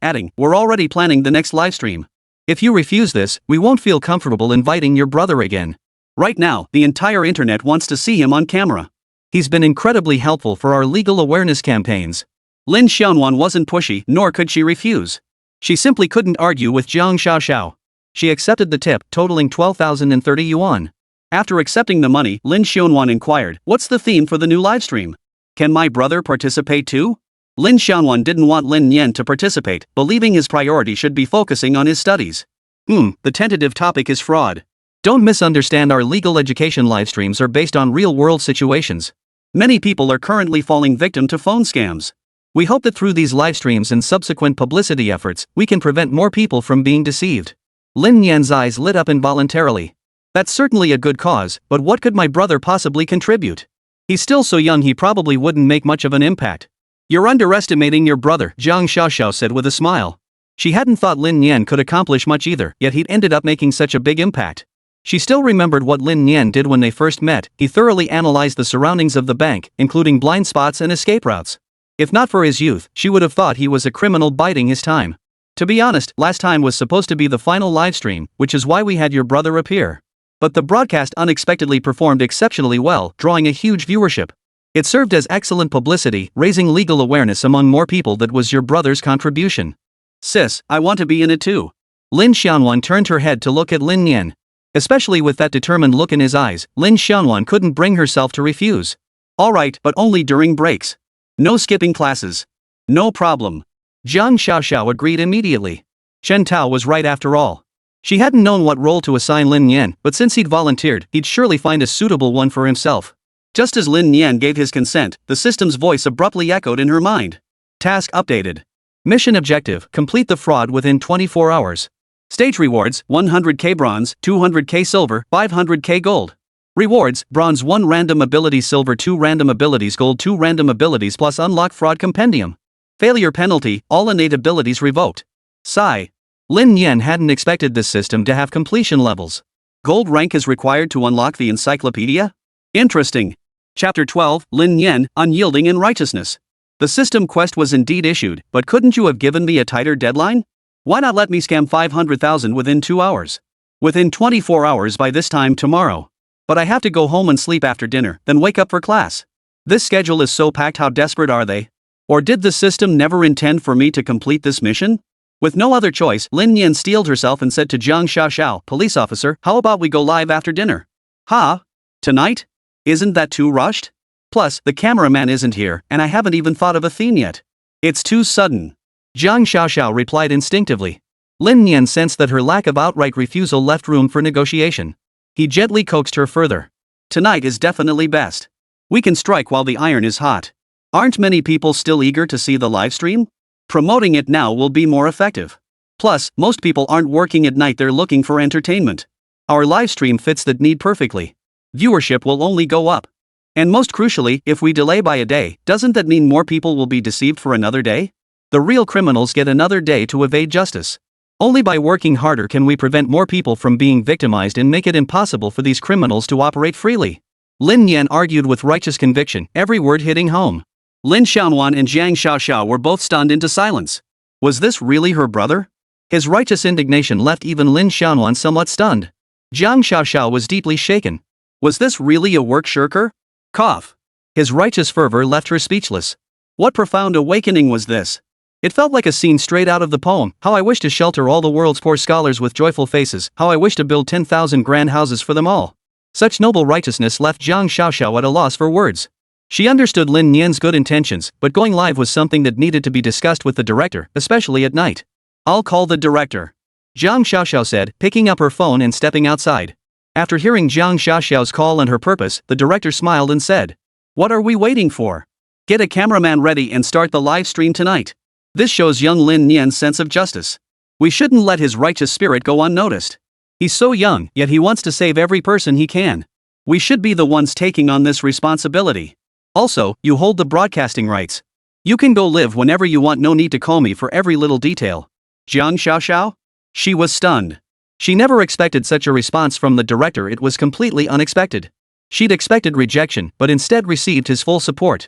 adding, We're already planning the next livestream. If you refuse this, we won't feel comfortable inviting your brother again. Right now, the entire internet wants to see him on camera. He's been incredibly helpful for our legal awareness campaigns. Lin Xiaonan wasn't pushy, nor could she refuse. She simply couldn't argue with Jiang Xiaoxiao. She accepted the tip, totaling 12,030 yuan. After accepting the money, Lin Xiaonan inquired, What's the theme for the new livestream? Can my brother participate too? Lin Xiaonan didn't want Lin Nian to participate, believing his priority should be focusing on his studies. The tentative topic is fraud. Don't misunderstand, our legal education livestreams are based on real-world situations. Many people are currently falling victim to phone scams. We hope that through these livestreams and subsequent publicity efforts, we can prevent more people from being deceived. Lin Nian's eyes lit up involuntarily. That's certainly a good cause, but what could my brother possibly contribute? He's still so young, he probably wouldn't make much of an impact. You're underestimating your brother, Jiang Xiaoxiao said with a smile. She hadn't thought Lin Nian could accomplish much either, yet he'd ended up making such a big impact. She still remembered what Lin Nian did when they first met. He thoroughly analyzed the surroundings of the bank, including blind spots and escape routes. If not for his youth, she would have thought he was a criminal biding his time. To be honest, last time was supposed to be the final livestream, which is why we had your brother appear. But the broadcast unexpectedly performed exceptionally well, drawing a huge viewership. It served as excellent publicity, raising legal awareness among more people. That was your brother's contribution. Sis, I want to be in it too. Lin Xiaonan turned her head to look at Lin Nian. Especially with that determined look in his eyes, Lin Xiaonan couldn't bring herself to refuse. Alright, but only during breaks. No skipping classes. No problem. Jiang Xiaoxiao agreed immediately. Chen Tao was right after all. She hadn't known what role to assign Lin Nian, but since he'd volunteered, he'd surely find a suitable one for himself. Just as Lin Nian gave his consent, the system's voice abruptly echoed in her mind. Task updated. Mission objective, complete the fraud within 24 hours. Stage rewards, 100k bronze, 200k silver, 500k gold. Rewards, bronze 1 random abilities, silver 2 random abilities, gold 2 random abilities plus unlock fraud compendium. Failure penalty, all innate abilities revoked. Sigh. Lin Nian hadn't expected this system to have completion levels. Gold rank is required to unlock the encyclopedia? Interesting. Chapter 12, Lin Nian, Unyielding in Righteousness. The system quest was indeed issued, but couldn't you have given me a tighter deadline? Why not let me scam 500,000 within 2 hours? Within 24 hours by this time tomorrow. But I have to go home and sleep after dinner, then wake up for class. This schedule is so packed. How desperate are they? Or did the system never intend for me to complete this mission? With no other choice, Lin Nian steeled herself and said to Jiang Xiaoxiao, police officer, how about we go live after dinner? Ha? Tonight? Isn't that too rushed? Plus, the cameraman isn't here, and I haven't even thought of a theme yet. It's too sudden. Jiang Xiaoxiao replied instinctively. Lin Nian sensed that her lack of outright refusal left room for negotiation. He gently coaxed her further. Tonight is definitely best. We can strike while the iron is hot. Aren't many people still eager to see the livestream? Promoting it now will be more effective. Plus, most people aren't working at night, they're looking for entertainment. Our livestream fits that need perfectly. Viewership will only go up. And most crucially, if we delay by a day, doesn't that mean more people will be deceived for another day? The real criminals get another day to evade justice. Only by working harder can we prevent more people from being victimized and make it impossible for these criminals to operate freely. Lin Nian argued with righteous conviction, every word hitting home. Lin Xiaonuan and Jiang Xiaoxiao were both stunned into silence. Was this really her brother? His righteous indignation left even Lin Xiaonuan somewhat stunned. Jiang Xiaoxiao was deeply shaken. Was this really a work shirker? Cough. His righteous fervor left her speechless. What profound awakening was this? It felt like a scene straight out of the poem, how I wish to shelter all the world's poor scholars with joyful faces, how I wish to build 10,000 grand houses for them all. Such noble righteousness left Jiang Xiaoxiao at a loss for words. She understood Lin Nian's good intentions, but going live was something that needed to be discussed with the director, especially at night. I'll call the director. Jiang Xiaoxiao said, picking up her phone and stepping outside. After hearing Jiang Xiaoxiao's call and her purpose, the director smiled and said, what are we waiting for? Get a cameraman ready and start the live stream tonight. This shows young Lin Nian's sense of justice. We shouldn't let his righteous spirit go unnoticed. He's so young, yet he wants to save every person he can. We should be the ones taking on this responsibility. Also, you hold the broadcasting rights. You can go live whenever you want, no need to call me for every little detail. Jiang Xiaoxiao? She was stunned. She never expected such a response from the director, it was completely unexpected. She'd expected rejection, but instead received his full support.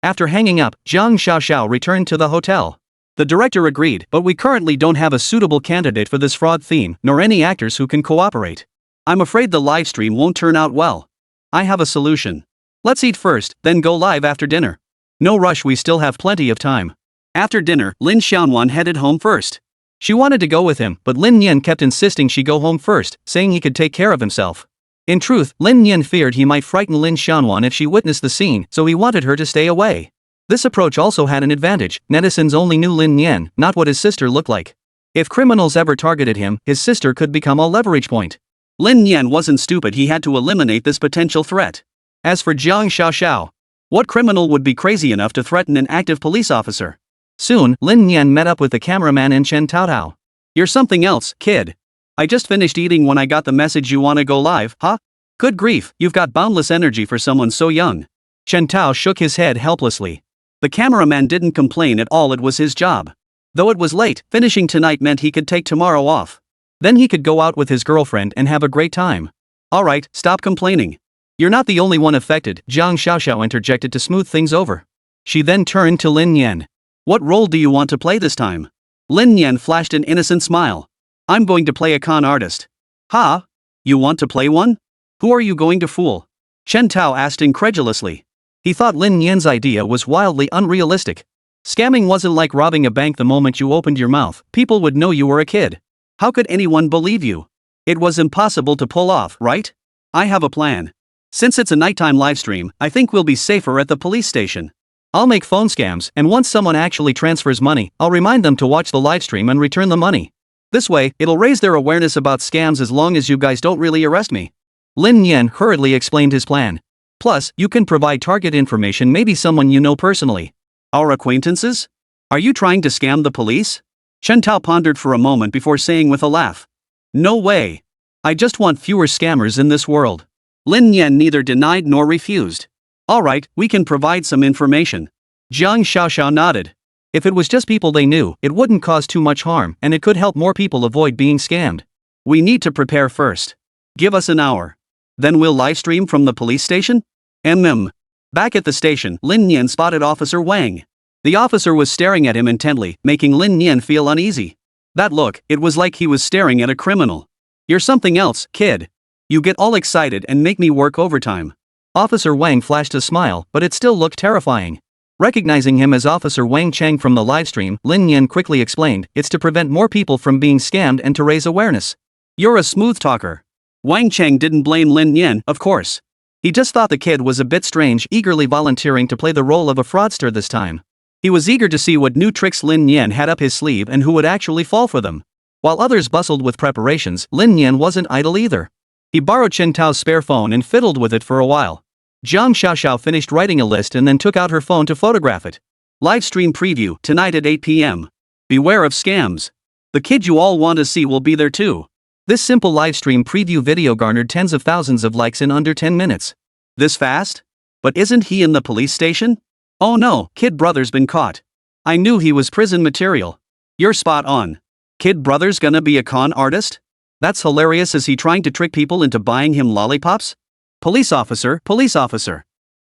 After hanging up, Jiang Xiaoxiao returned to the hotel. The director agreed, but we currently don't have a suitable candidate for this fraud theme, nor any actors who can cooperate. I'm afraid the livestream won't turn out well. I have a solution. Let's eat first, then go live after dinner. No rush, we still have plenty of time. After dinner, Lin Xiaonuan headed home first. She wanted to go with him, but Lin Nian kept insisting she go home first, saying he could take care of himself. In truth, Lin Nian feared he might frighten Lin Xiaonuan if she witnessed the scene, so he wanted her to stay away. This approach also had an advantage, netizens only knew Lin Nian, not what his sister looked like. If criminals ever targeted him, his sister could become a leverage point. Lin Nian wasn't stupid, he had to eliminate this potential threat. As for Jiang Xiaoxiao, what criminal would be crazy enough to threaten an active police officer? Soon, Lin Nian met up with the cameraman and Chen Taotao. You're something else, kid. I just finished eating when I got the message you wanna go live, huh? Good grief, you've got boundless energy for someone so young. Chen Tao shook his head helplessly. The cameraman didn't complain at all, it was his job. Though it was late, finishing tonight meant he could take tomorrow off. Then he could go out with his girlfriend and have a great time. Alright, stop complaining. You're not the only one affected, Jiang Xiaoxiao interjected to smooth things over. She then turned to Lin Nian. What role do you want to play this time? Lin Nian flashed an innocent smile. I'm going to play a con artist. Ha? Huh? You want to play one? Who are you going to fool? Chen Tao asked incredulously. He thought Lin Nian's idea was wildly unrealistic. Scamming wasn't like robbing a bank. The moment you opened your mouth, people would know you were a kid. How could anyone believe you? It was impossible to pull off, right? I have a plan. Since it's a nighttime livestream, I think we'll be safer at the police station. I'll make phone scams, and once someone actually transfers money, I'll remind them to watch the livestream and return the money. This way, it'll raise their awareness about scams as long as you guys don't really arrest me. Lin Nian hurriedly explained his plan. Plus, you can provide target information, maybe someone you know personally. Our acquaintances? Are you trying to scam the police? Chen Tao pondered for a moment before saying with a laugh. No way. I just want fewer scammers in this world. Lin Nian neither denied nor refused. Alright, we can provide some information. Jiang Xiaoxiao nodded. If it was just people they knew, it wouldn't cause too much harm, and it could help more people avoid being scammed. We need to prepare first. Give us an hour. Then we'll livestream from the police station? Back at the station, Lin Nian spotted Officer Wang. The officer was staring at him intently, making Lin Nian feel uneasy. That look, it was like he was staring at a criminal. You're something else, kid. You get all excited and make me work overtime. Officer Wang flashed a smile, but it still looked terrifying. Recognizing him as Officer Wang Cheng from the livestream, Lin Nian quickly explained, it's to prevent more people from being scammed and to raise awareness. You're a smooth talker. Wang Cheng didn't blame Lin Nian, of course. He just thought the kid was a bit strange, eagerly volunteering to play the role of a fraudster this time. He was eager to see what new tricks Lin Nian had up his sleeve and who would actually fall for them. While others bustled with preparations, Lin Nian wasn't idle either. He borrowed Chen Tao's spare phone and fiddled with it for a while. Zhang Xiaoxiao finished writing a list and then took out her phone to photograph it. Livestream preview, tonight at 8 p.m. Beware of scams. The kid you all want to see will be there too. This simple livestream preview video garnered tens of thousands of likes in under 10 minutes. This fast? But isn't he in the police station? Oh no, Kid Brother's been caught. I knew he was prison material. You're spot on. Kid Brother's gonna be a con artist? That's hilarious. Is he trying to trick people into buying him lollipops? Police officer.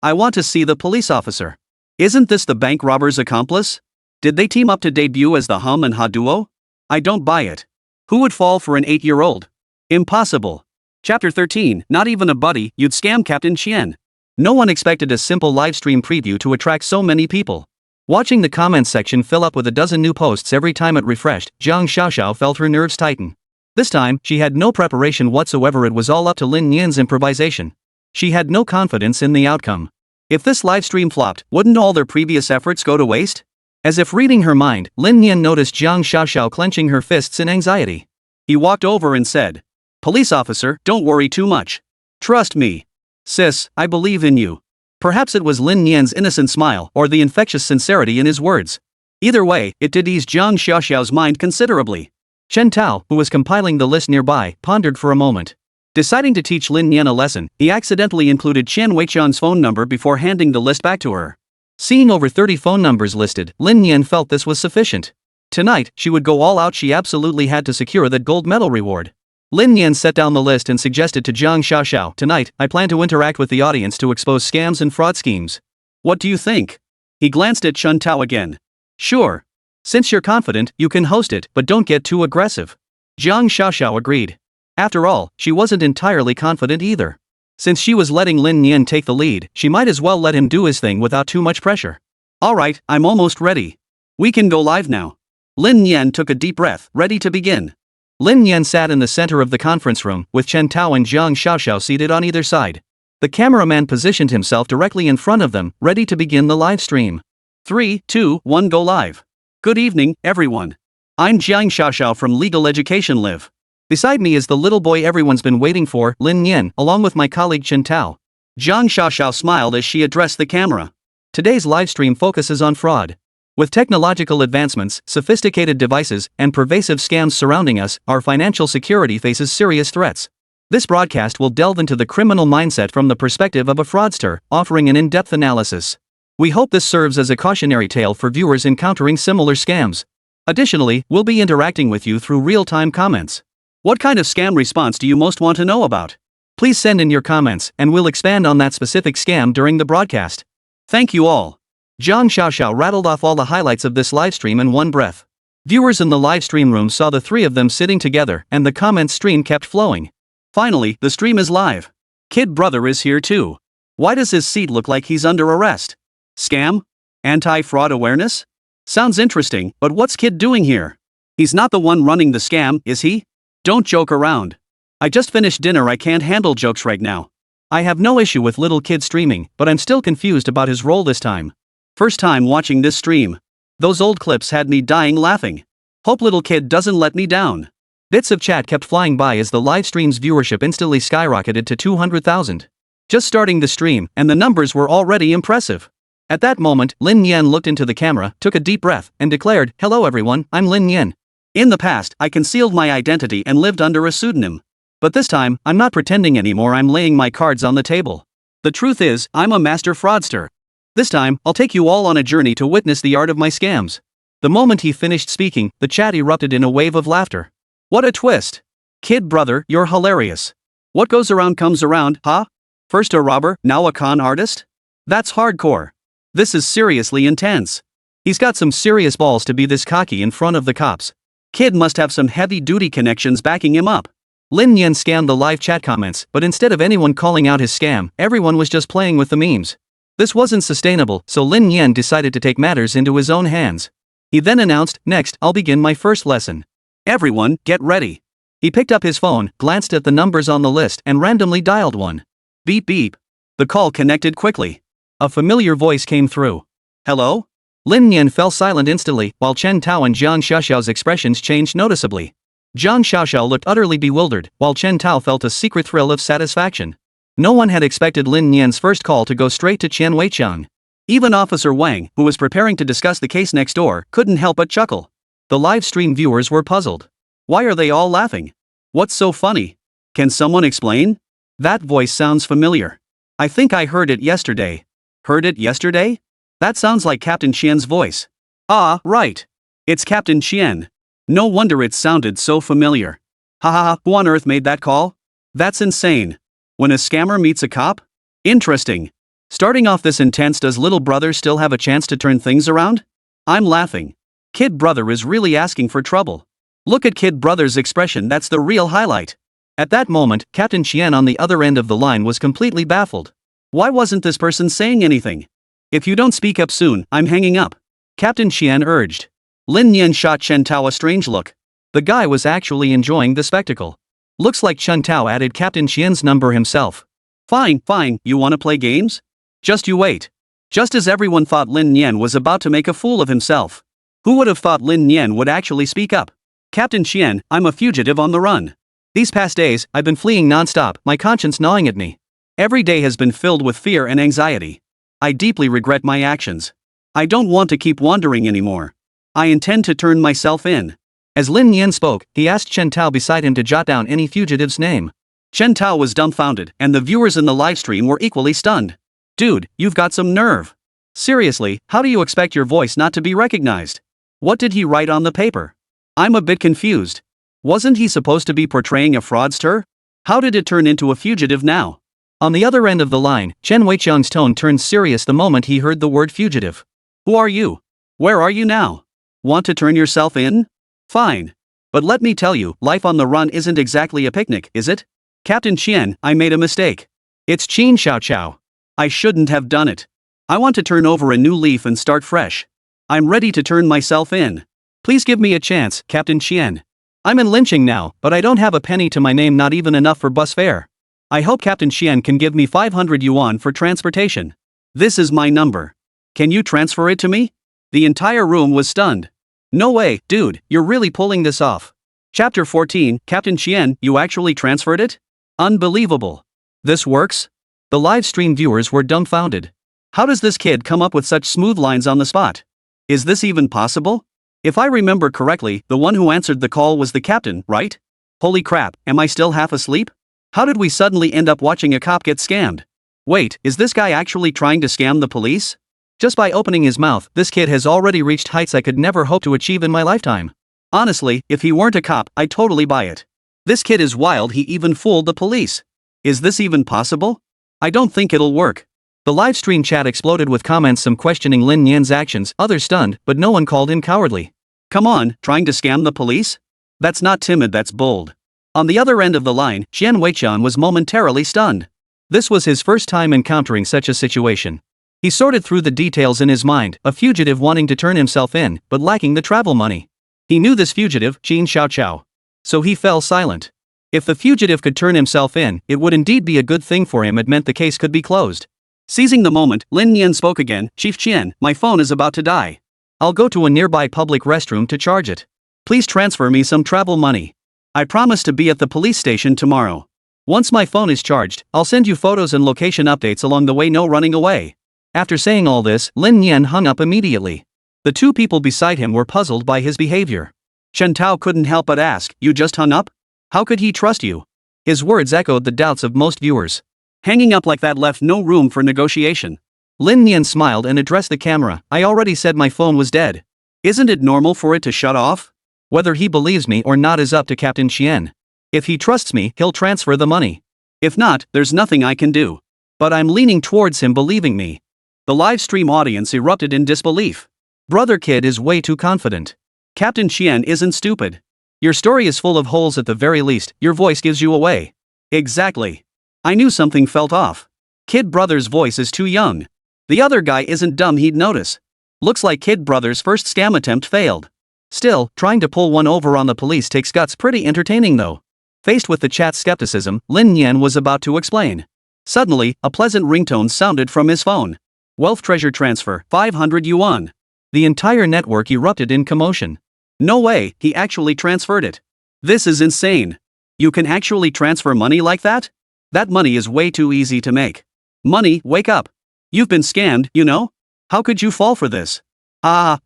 I want to see the police officer. Isn't this the bank robber's accomplice? Did they team up to debut as the Hum and Ha duo? I don't buy it. Who would fall for an 8-year-old? Impossible. Chapter 13, not even a buddy, you'd scam Captain Qian. No one expected a simple livestream preview to attract so many people. Watching the comments section fill up with a dozen new posts every time it refreshed, Zhang Xiaoxiao felt her nerves tighten. This time, she had no preparation whatsoever. It was all up to Lin Nian's improvisation. She had no confidence in the outcome. If this livestream flopped, wouldn't all their previous efforts go to waste? As if reading her mind, Lin Nian noticed Zhang Xiaoxiao clenching her fists in anxiety. He walked over and said, "Police officer, don't worry too much. Trust me. Sis, I believe in you." Perhaps it was Lin Nian's innocent smile or the infectious sincerity in his words. Either way, it did ease Zhang Xiaoxiao's mind considerably. Chen Tao, who was compiling the list nearby, pondered for a moment. Deciding to teach Lin Nian a lesson, he accidentally included Qian Weiqian's phone number before handing the list back to her. Seeing over 30 phone numbers listed, Lin Nian felt this was sufficient. Tonight, she would go all out. She absolutely had to secure that gold medal reward. Lin Nian set down the list and suggested to Zhang Xiaoxiao, "Tonight, I plan to interact with the audience to expose scams and fraud schemes. What do you think?" He glanced at Chen Tao again. "Sure. Since you're confident, you can host it, but don't get too aggressive." Zhang Xiaoxiao agreed. After all, she wasn't entirely confident either. Since she was letting Lin Nian take the lead, she might as well let him do his thing without too much pressure. "Alright, I'm almost ready. We can go live now." Lin Nian took a deep breath, ready to begin. Lin Nian sat in the center of the conference room, with Chen Tao and Zhang Xiaoxiao seated on either side. The cameraman positioned himself directly in front of them, ready to begin the live stream. 3, 2, 1, go live. Good evening, everyone. I'm Zhang Xiaoxiao from Legal Education Live. Beside me is the little boy everyone's been waiting for, Lin Nian, along with my colleague Chen Tao. Zhang Xiaoxiao smiled as she addressed the camera. Today's live stream focuses on fraud. With technological advancements, sophisticated devices, and pervasive scams surrounding us, our financial security faces serious threats. This broadcast will delve into the criminal mindset from the perspective of a fraudster, offering an in-depth analysis. We hope this serves as a cautionary tale for viewers encountering similar scams. Additionally, we'll be interacting with you through real-time comments. What kind of scam response do you most want to know about? Please send in your comments, and we'll expand on that specific scam during the broadcast. Thank you all. Zhang Xiaoxiao rattled off all the highlights of this livestream in one breath. Viewers in the livestream room saw the three of them sitting together, and the comment stream kept flowing. Finally, the stream is live. Kid Brother is here too. Why does his seat look like he's under arrest? Scam? Anti-fraud awareness? Sounds interesting, but what's Kid doing here? He's not the one running the scam, is he? Don't joke around. I just finished dinner. I can't handle jokes right now. I have no issue with little Kid streaming, but I'm still confused about his role this time. First time watching this stream. Those old clips had me dying laughing. Hope little Kid doesn't let me down. Bits of chat kept flying by as the live stream's viewership instantly skyrocketed to 200,000. Just starting the stream, and the numbers were already impressive. At that moment, Lin Nian looked into the camera, took a deep breath, and declared, "Hello everyone, I'm Lin Nian. In the past, I concealed my identity and lived under a pseudonym. But this time, I'm not pretending anymore. I'm laying my cards on the table. The truth is, I'm a master fraudster. This time, I'll take you all on a journey to witness the art of my scams." The moment he finished speaking, the chat erupted in a wave of laughter. What a twist! Kid Brother, you're hilarious. What goes around comes around, huh? First a robber, now a con artist? That's hardcore. This is seriously intense. He's got some serious balls to be this cocky in front of the cops. Kid must have some heavy-duty connections backing him up. Lin Nian scanned the live chat comments, but instead of anyone calling out his scam, everyone was just playing with the memes. This wasn't sustainable, so Lin Nian decided to take matters into his own hands. He then announced, "Next, I'll begin my first lesson. Everyone, get ready." He picked up his phone, glanced at the numbers on the list, and randomly dialed one. Beep beep. The call connected quickly. A familiar voice came through. "Hello?" Lin Nian fell silent instantly, while Chen Tao and Jiang Xiaoxiao's expressions changed noticeably. Jiang Xiaoxiao looked utterly bewildered, while Chen Tao felt a secret thrill of satisfaction. No one had expected Lin Nian's first call to go straight to Qian Weiqiang. Even Officer Wang, who was preparing to discuss the case next door, couldn't help but chuckle. The live stream viewers were puzzled. Why are they all laughing? What's so funny? Can someone explain? That voice sounds familiar. I think I heard it yesterday. Heard it yesterday? That sounds like Captain Qian's voice. Ah, right. It's Captain Qian. No wonder it sounded so familiar. Haha, who on earth made that call? That's insane. When a scammer meets a cop? Interesting. Starting off this intense, does little brother still have a chance to turn things around? I'm laughing. Kid brother is really asking for trouble. Look at kid brother's expression, that's the real highlight. At that moment, Captain Qian on the other end of the line was completely baffled. Why wasn't this person saying anything? If you don't speak up soon, I'm hanging up. Captain Qian urged. Lin Nian shot Chen Tao a strange look. The guy was actually enjoying the spectacle. Looks like Chen Tao added Captain Qian's number himself. Fine, you wanna play games? Just you wait. Just as everyone thought Lin Nian was about to make a fool of himself. Who would have thought Lin Nian would actually speak up? Captain Qian, I'm a fugitive on the run. These past days, I've been fleeing non-stop, my conscience gnawing at me. Every day has been filled with fear and anxiety. I deeply regret my actions. I don't want to keep wandering anymore. I intend to turn myself in. As Lin Nian spoke, he asked Chen Tao beside him to jot down any fugitive's name. Chen Tao was dumbfounded, and the viewers in the livestream were equally stunned. Dude, you've got some nerve. Seriously, how do you expect your voice not to be recognized? What did he write on the paper? I'm a bit confused. Wasn't he supposed to be portraying a fraudster? How did it turn into a fugitive now? On the other end of the line, Chen Weiqiang's tone turned serious the moment he heard the word fugitive. Who are you? Where are you now? Want to turn yourself in? Fine. But let me tell you, life on the run isn't exactly a picnic, is it? Captain Qian, I made a mistake. It's Qin Xiaoqiao. I shouldn't have done it. I want to turn over a new leaf and start fresh. I'm ready to turn myself in. Please give me a chance, Captain Qian. I'm in lynching now, but I don't have a penny to my name, not even enough for bus fare. I hope Captain Qian can give me 500 yuan for transportation. This is my number. Can you transfer it to me? The entire room was stunned. No way, dude, you're really pulling this off. Chapter 14, Captain Qian, you actually transferred it? Unbelievable. This works? The live stream viewers were dumbfounded. How does this kid come up with such smooth lines on the spot? Is this even possible? If I remember correctly, the one who answered the call was the captain, right? Holy crap, am I still half asleep? How did we suddenly end up watching a cop get scammed? Wait, is this guy actually trying to scam the police? Just by opening his mouth, this kid has already reached heights I could never hope to achieve in my lifetime. Honestly, if he weren't a cop, I'd totally buy it. This kid is wild, he even fooled the police. Is this even possible? I don't think it'll work. The live stream chat exploded with comments, some questioning Lin Nian's actions, others stunned, but no one called him cowardly. Come on, trying to scam the police? That's not timid, that's bold. On the other end of the line, Qian Weiqiang was momentarily stunned. This was his first time encountering such a situation. He sorted through the details in his mind, a fugitive wanting to turn himself in, but lacking the travel money. He knew this fugitive, Qin Xiaoqiao. So he fell silent. If the fugitive could turn himself in, it would indeed be a good thing for him. It meant the case could be closed. Seizing the moment, Lin Nian spoke again. Chief Qian, my phone is about to die. I'll go to a nearby public restroom to charge it. Please transfer me some travel money. I promise to be at the police station tomorrow. Once my phone is charged, I'll send you photos and location updates along the way, no running away. After saying all this, Lin Nian hung up immediately. The two people beside him were puzzled by his behavior. Chen Tao couldn't help but ask, you just hung up? How could he trust you? His words echoed the doubts of most viewers. Hanging up like that left no room for negotiation. Lin Nian smiled and addressed the camera. I already said my phone was dead. Isn't it normal for it to shut off? Whether he believes me or not is up to Captain Qian. If he trusts me, he'll transfer the money. If not, there's nothing I can do. But I'm leaning towards him believing me. The live stream audience erupted in disbelief. Brother Kid is way too confident. Captain Qian isn't stupid. Your story is full of holes at the very least, your voice gives you away. Exactly. I knew something felt off. Kid Brother's voice is too young. The other guy isn't dumb, he'd notice. Looks like Kid Brother's first scam attempt failed. Still, trying to pull one over on the police takes guts. Pretty entertaining though. Faced with the chat's skepticism, Lin Nian was about to explain. Suddenly, a pleasant ringtone sounded from his phone. Wealth treasure transfer, 500 yuan. The entire network erupted in commotion. No way, he actually transferred it. This is insane. You can actually transfer money like that? That money is way too easy to make. Money, wake up. You've been scammed, you know? How could you fall for this?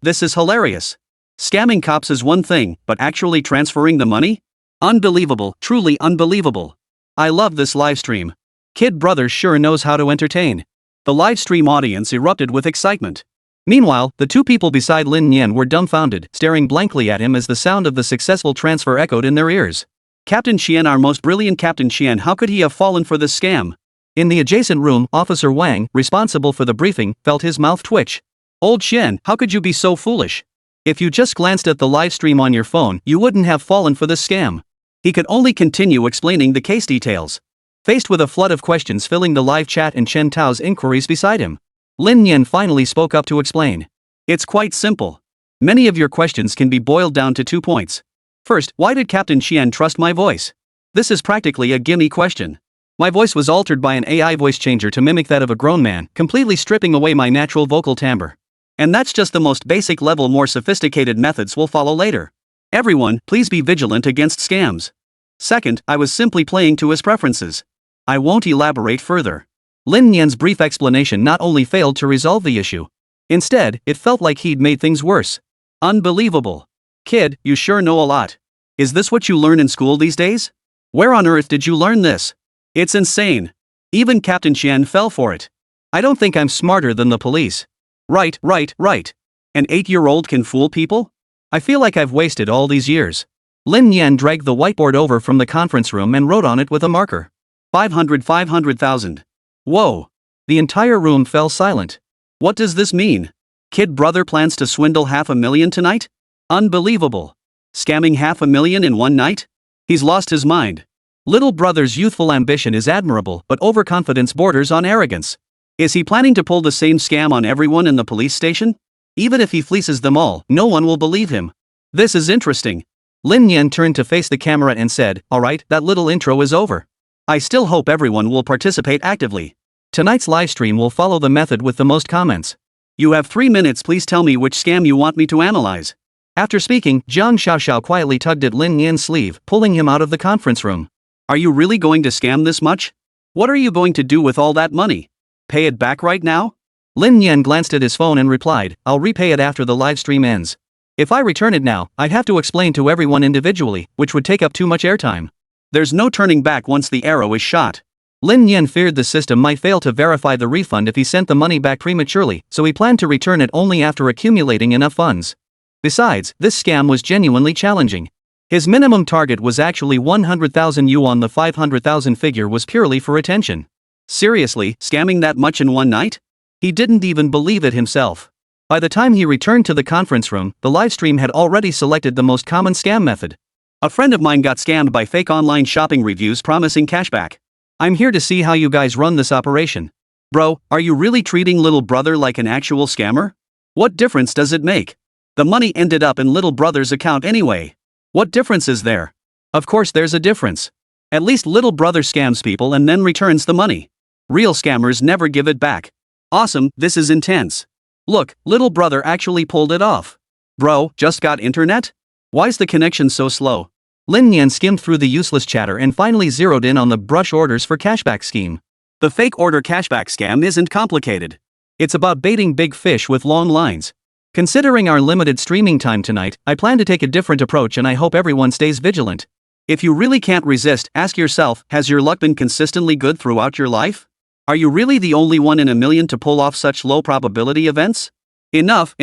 This is hilarious. Scamming cops is one thing, but actually transferring the money? Unbelievable, truly unbelievable. I love this livestream. Kid Brother sure knows how to entertain. The livestream audience erupted with excitement. Meanwhile, the two people beside Lin Nian were dumbfounded, staring blankly at him as the sound of the successful transfer echoed in their ears. Captain Qian, our most brilliant Captain Qian, how could he have fallen for this scam? In the adjacent room, Officer Wang, responsible for the briefing, felt his mouth twitch. Old Qian, how could you be so foolish? If you just glanced at the livestream on your phone, you wouldn't have fallen for this scam. He could only continue explaining the case details. Faced with a flood of questions filling the live chat and Chen Tao's inquiries beside him, Lin Nian finally spoke up to explain. It's quite simple. Many of your questions can be boiled down to 2 points. First, why did Captain Qian trust my voice? This is practically a gimme question. My voice was altered by an AI voice changer to mimic that of a grown man, completely stripping away my natural vocal timbre. And that's just the most basic level. More sophisticated methods will follow later. Everyone, please be vigilant against scams. Second, I was simply playing to his preferences. I won't elaborate further. Lin Nian's brief explanation not only failed to resolve the issue. Instead, it felt like he'd made things worse. Unbelievable. Kid, you sure know a lot. Is this what you learn in school these days? Where on earth did you learn this? It's insane. Even Captain Qian fell for it. I don't think I'm smarter than the police. Right. An 8-year-old can fool people? I feel like I've wasted all these years. Lin Nian dragged the whiteboard over from the conference room and wrote on it with a marker. 500,000. Whoa. The entire room fell silent. What does this mean? Kid Brother plans to swindle $500,000 tonight? Unbelievable. Scamming $500,000 in one night? He's lost his mind. Little Brother's youthful ambition is admirable, but overconfidence borders on arrogance. Is he planning to pull the same scam on everyone in the police station? Even if he fleeces them all, no one will believe him. This is interesting. Lin Nian turned to face the camera and said, "Alright, that little intro is over. I still hope everyone will participate actively. Tonight's livestream will follow the method with the most comments. You have 3 minutes, please tell me which scam you want me to analyze." After speaking, Jiang Xiaoxiao quietly tugged at Lin Nian's sleeve, pulling him out of the conference room. Are you really going to scam this much? What are you going to do with all that money? Pay it back right now? Lin Nian glanced at his phone and replied, "I'll repay it after the livestream ends. If I return it now, I'd have to explain to everyone individually, which would take up too much airtime. There's no turning back once the arrow is shot." Lin Nian feared the system might fail to verify the refund if he sent the money back prematurely, so he planned to return it only after accumulating enough funds. Besides, this scam was genuinely challenging. His minimum target was actually 100,000 yuan. The 500,000 figure was purely for attention. Seriously, scamming that much in one night? He didn't even believe it himself. By the time he returned to the conference room, the livestream had already selected the most common scam method. A friend of mine got scammed by fake online shopping reviews promising cashback. I'm here to see how you guys run this operation. Bro, are you really treating Little Brother like an actual scammer? What difference does it make? The money ended up in Little Brother's account anyway. What difference is there? Of course there's a difference. At least Little Brother scams people and then returns the money. Real scammers never give it back. Awesome, this is intense. Look, Little Brother actually pulled it off. Bro, just got internet? Why's the connection so slow? Lin Nian skimmed through the useless chatter and finally zeroed in on the brush orders for cashback scheme. The fake order cashback scam isn't complicated. It's about baiting big fish with long lines. Considering our limited streaming time tonight, I plan to take a different approach and I hope everyone stays vigilant. If you really can't resist, ask yourself, has your luck been consistently good throughout your life? Are you really the only one in a million to pull off such low probability events? Enough.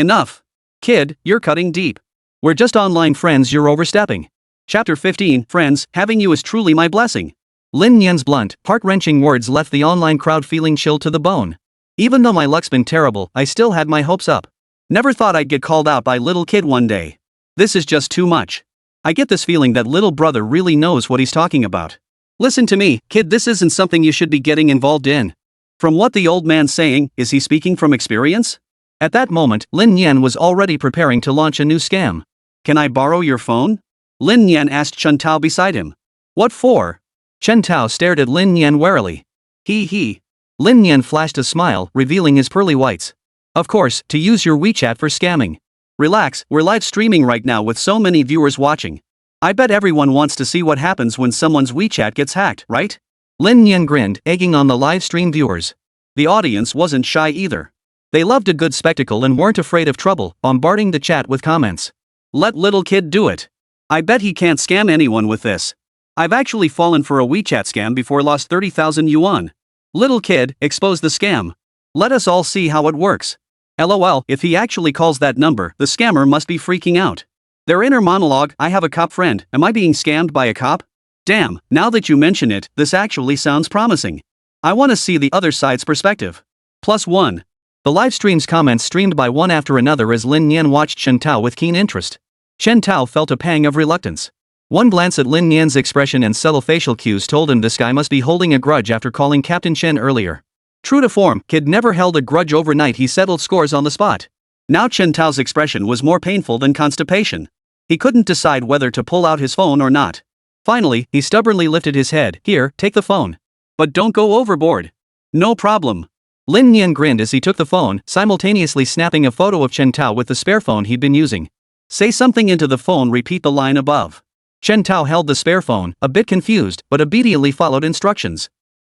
Kid, you're cutting deep. We're just online friends, you're overstepping. Chapter 15, Friends, having you is truly my blessing. Lin Nian's blunt, heart-wrenching words left the online crowd feeling chilled to the bone. Even though my luck's been terrible, I still had my hopes up. Never thought I'd get called out by little kid one day. This is just too much. I get this feeling that little brother really knows what he's talking about. Listen to me, kid, this isn't something you should be getting involved in. From what the old man's saying, is he speaking from experience? At that moment, Lin Nian was already preparing to launch a new scam. Can I borrow your phone? Lin Nian asked Chen Tao beside him. What for? Chen Tao stared at Lin Nian warily. He. Lin Nian flashed a smile, revealing his pearly whites. Of course, to use your WeChat for scamming. Relax, we're live streaming right now with so many viewers watching. I bet everyone wants to see what happens when someone's WeChat gets hacked, right? Lin Nian grinned, egging on the live stream viewers. The audience wasn't shy either. They loved a good spectacle and weren't afraid of trouble, bombarding the chat with comments. Let little kid do it. I bet he can't scam anyone with this. I've actually fallen for a WeChat scam before, lost 30,000 yuan. Little kid, expose the scam. Let us all see how it works. LOL, if he actually calls that number, the scammer must be freaking out. Their inner monologue, I have a cop friend, am I being scammed by a cop? Damn, now that you mention it, this actually sounds promising. I want to see the other side's perspective. +1. The live stream's comments streamed by one after another as Lin Nian watched Chen Tao with keen interest. Chen Tao felt a pang of reluctance. One glance at Lin Nian's expression and subtle facial cues told him this guy must be holding a grudge after calling Captain Chen earlier. True to form, kid never held a grudge overnight, he settled scores on the spot. Now Chen Tao's expression was more painful than constipation. He couldn't decide whether to pull out his phone or not. Finally, he stubbornly lifted his head. Here, take the phone. But don't go overboard. No problem. Lin Nian grinned as he took the phone, simultaneously snapping a photo of Chen Tao with the spare phone he'd been using. Say something into the phone, repeat the line above. Chen Tao held the spare phone, a bit confused, but obediently followed instructions.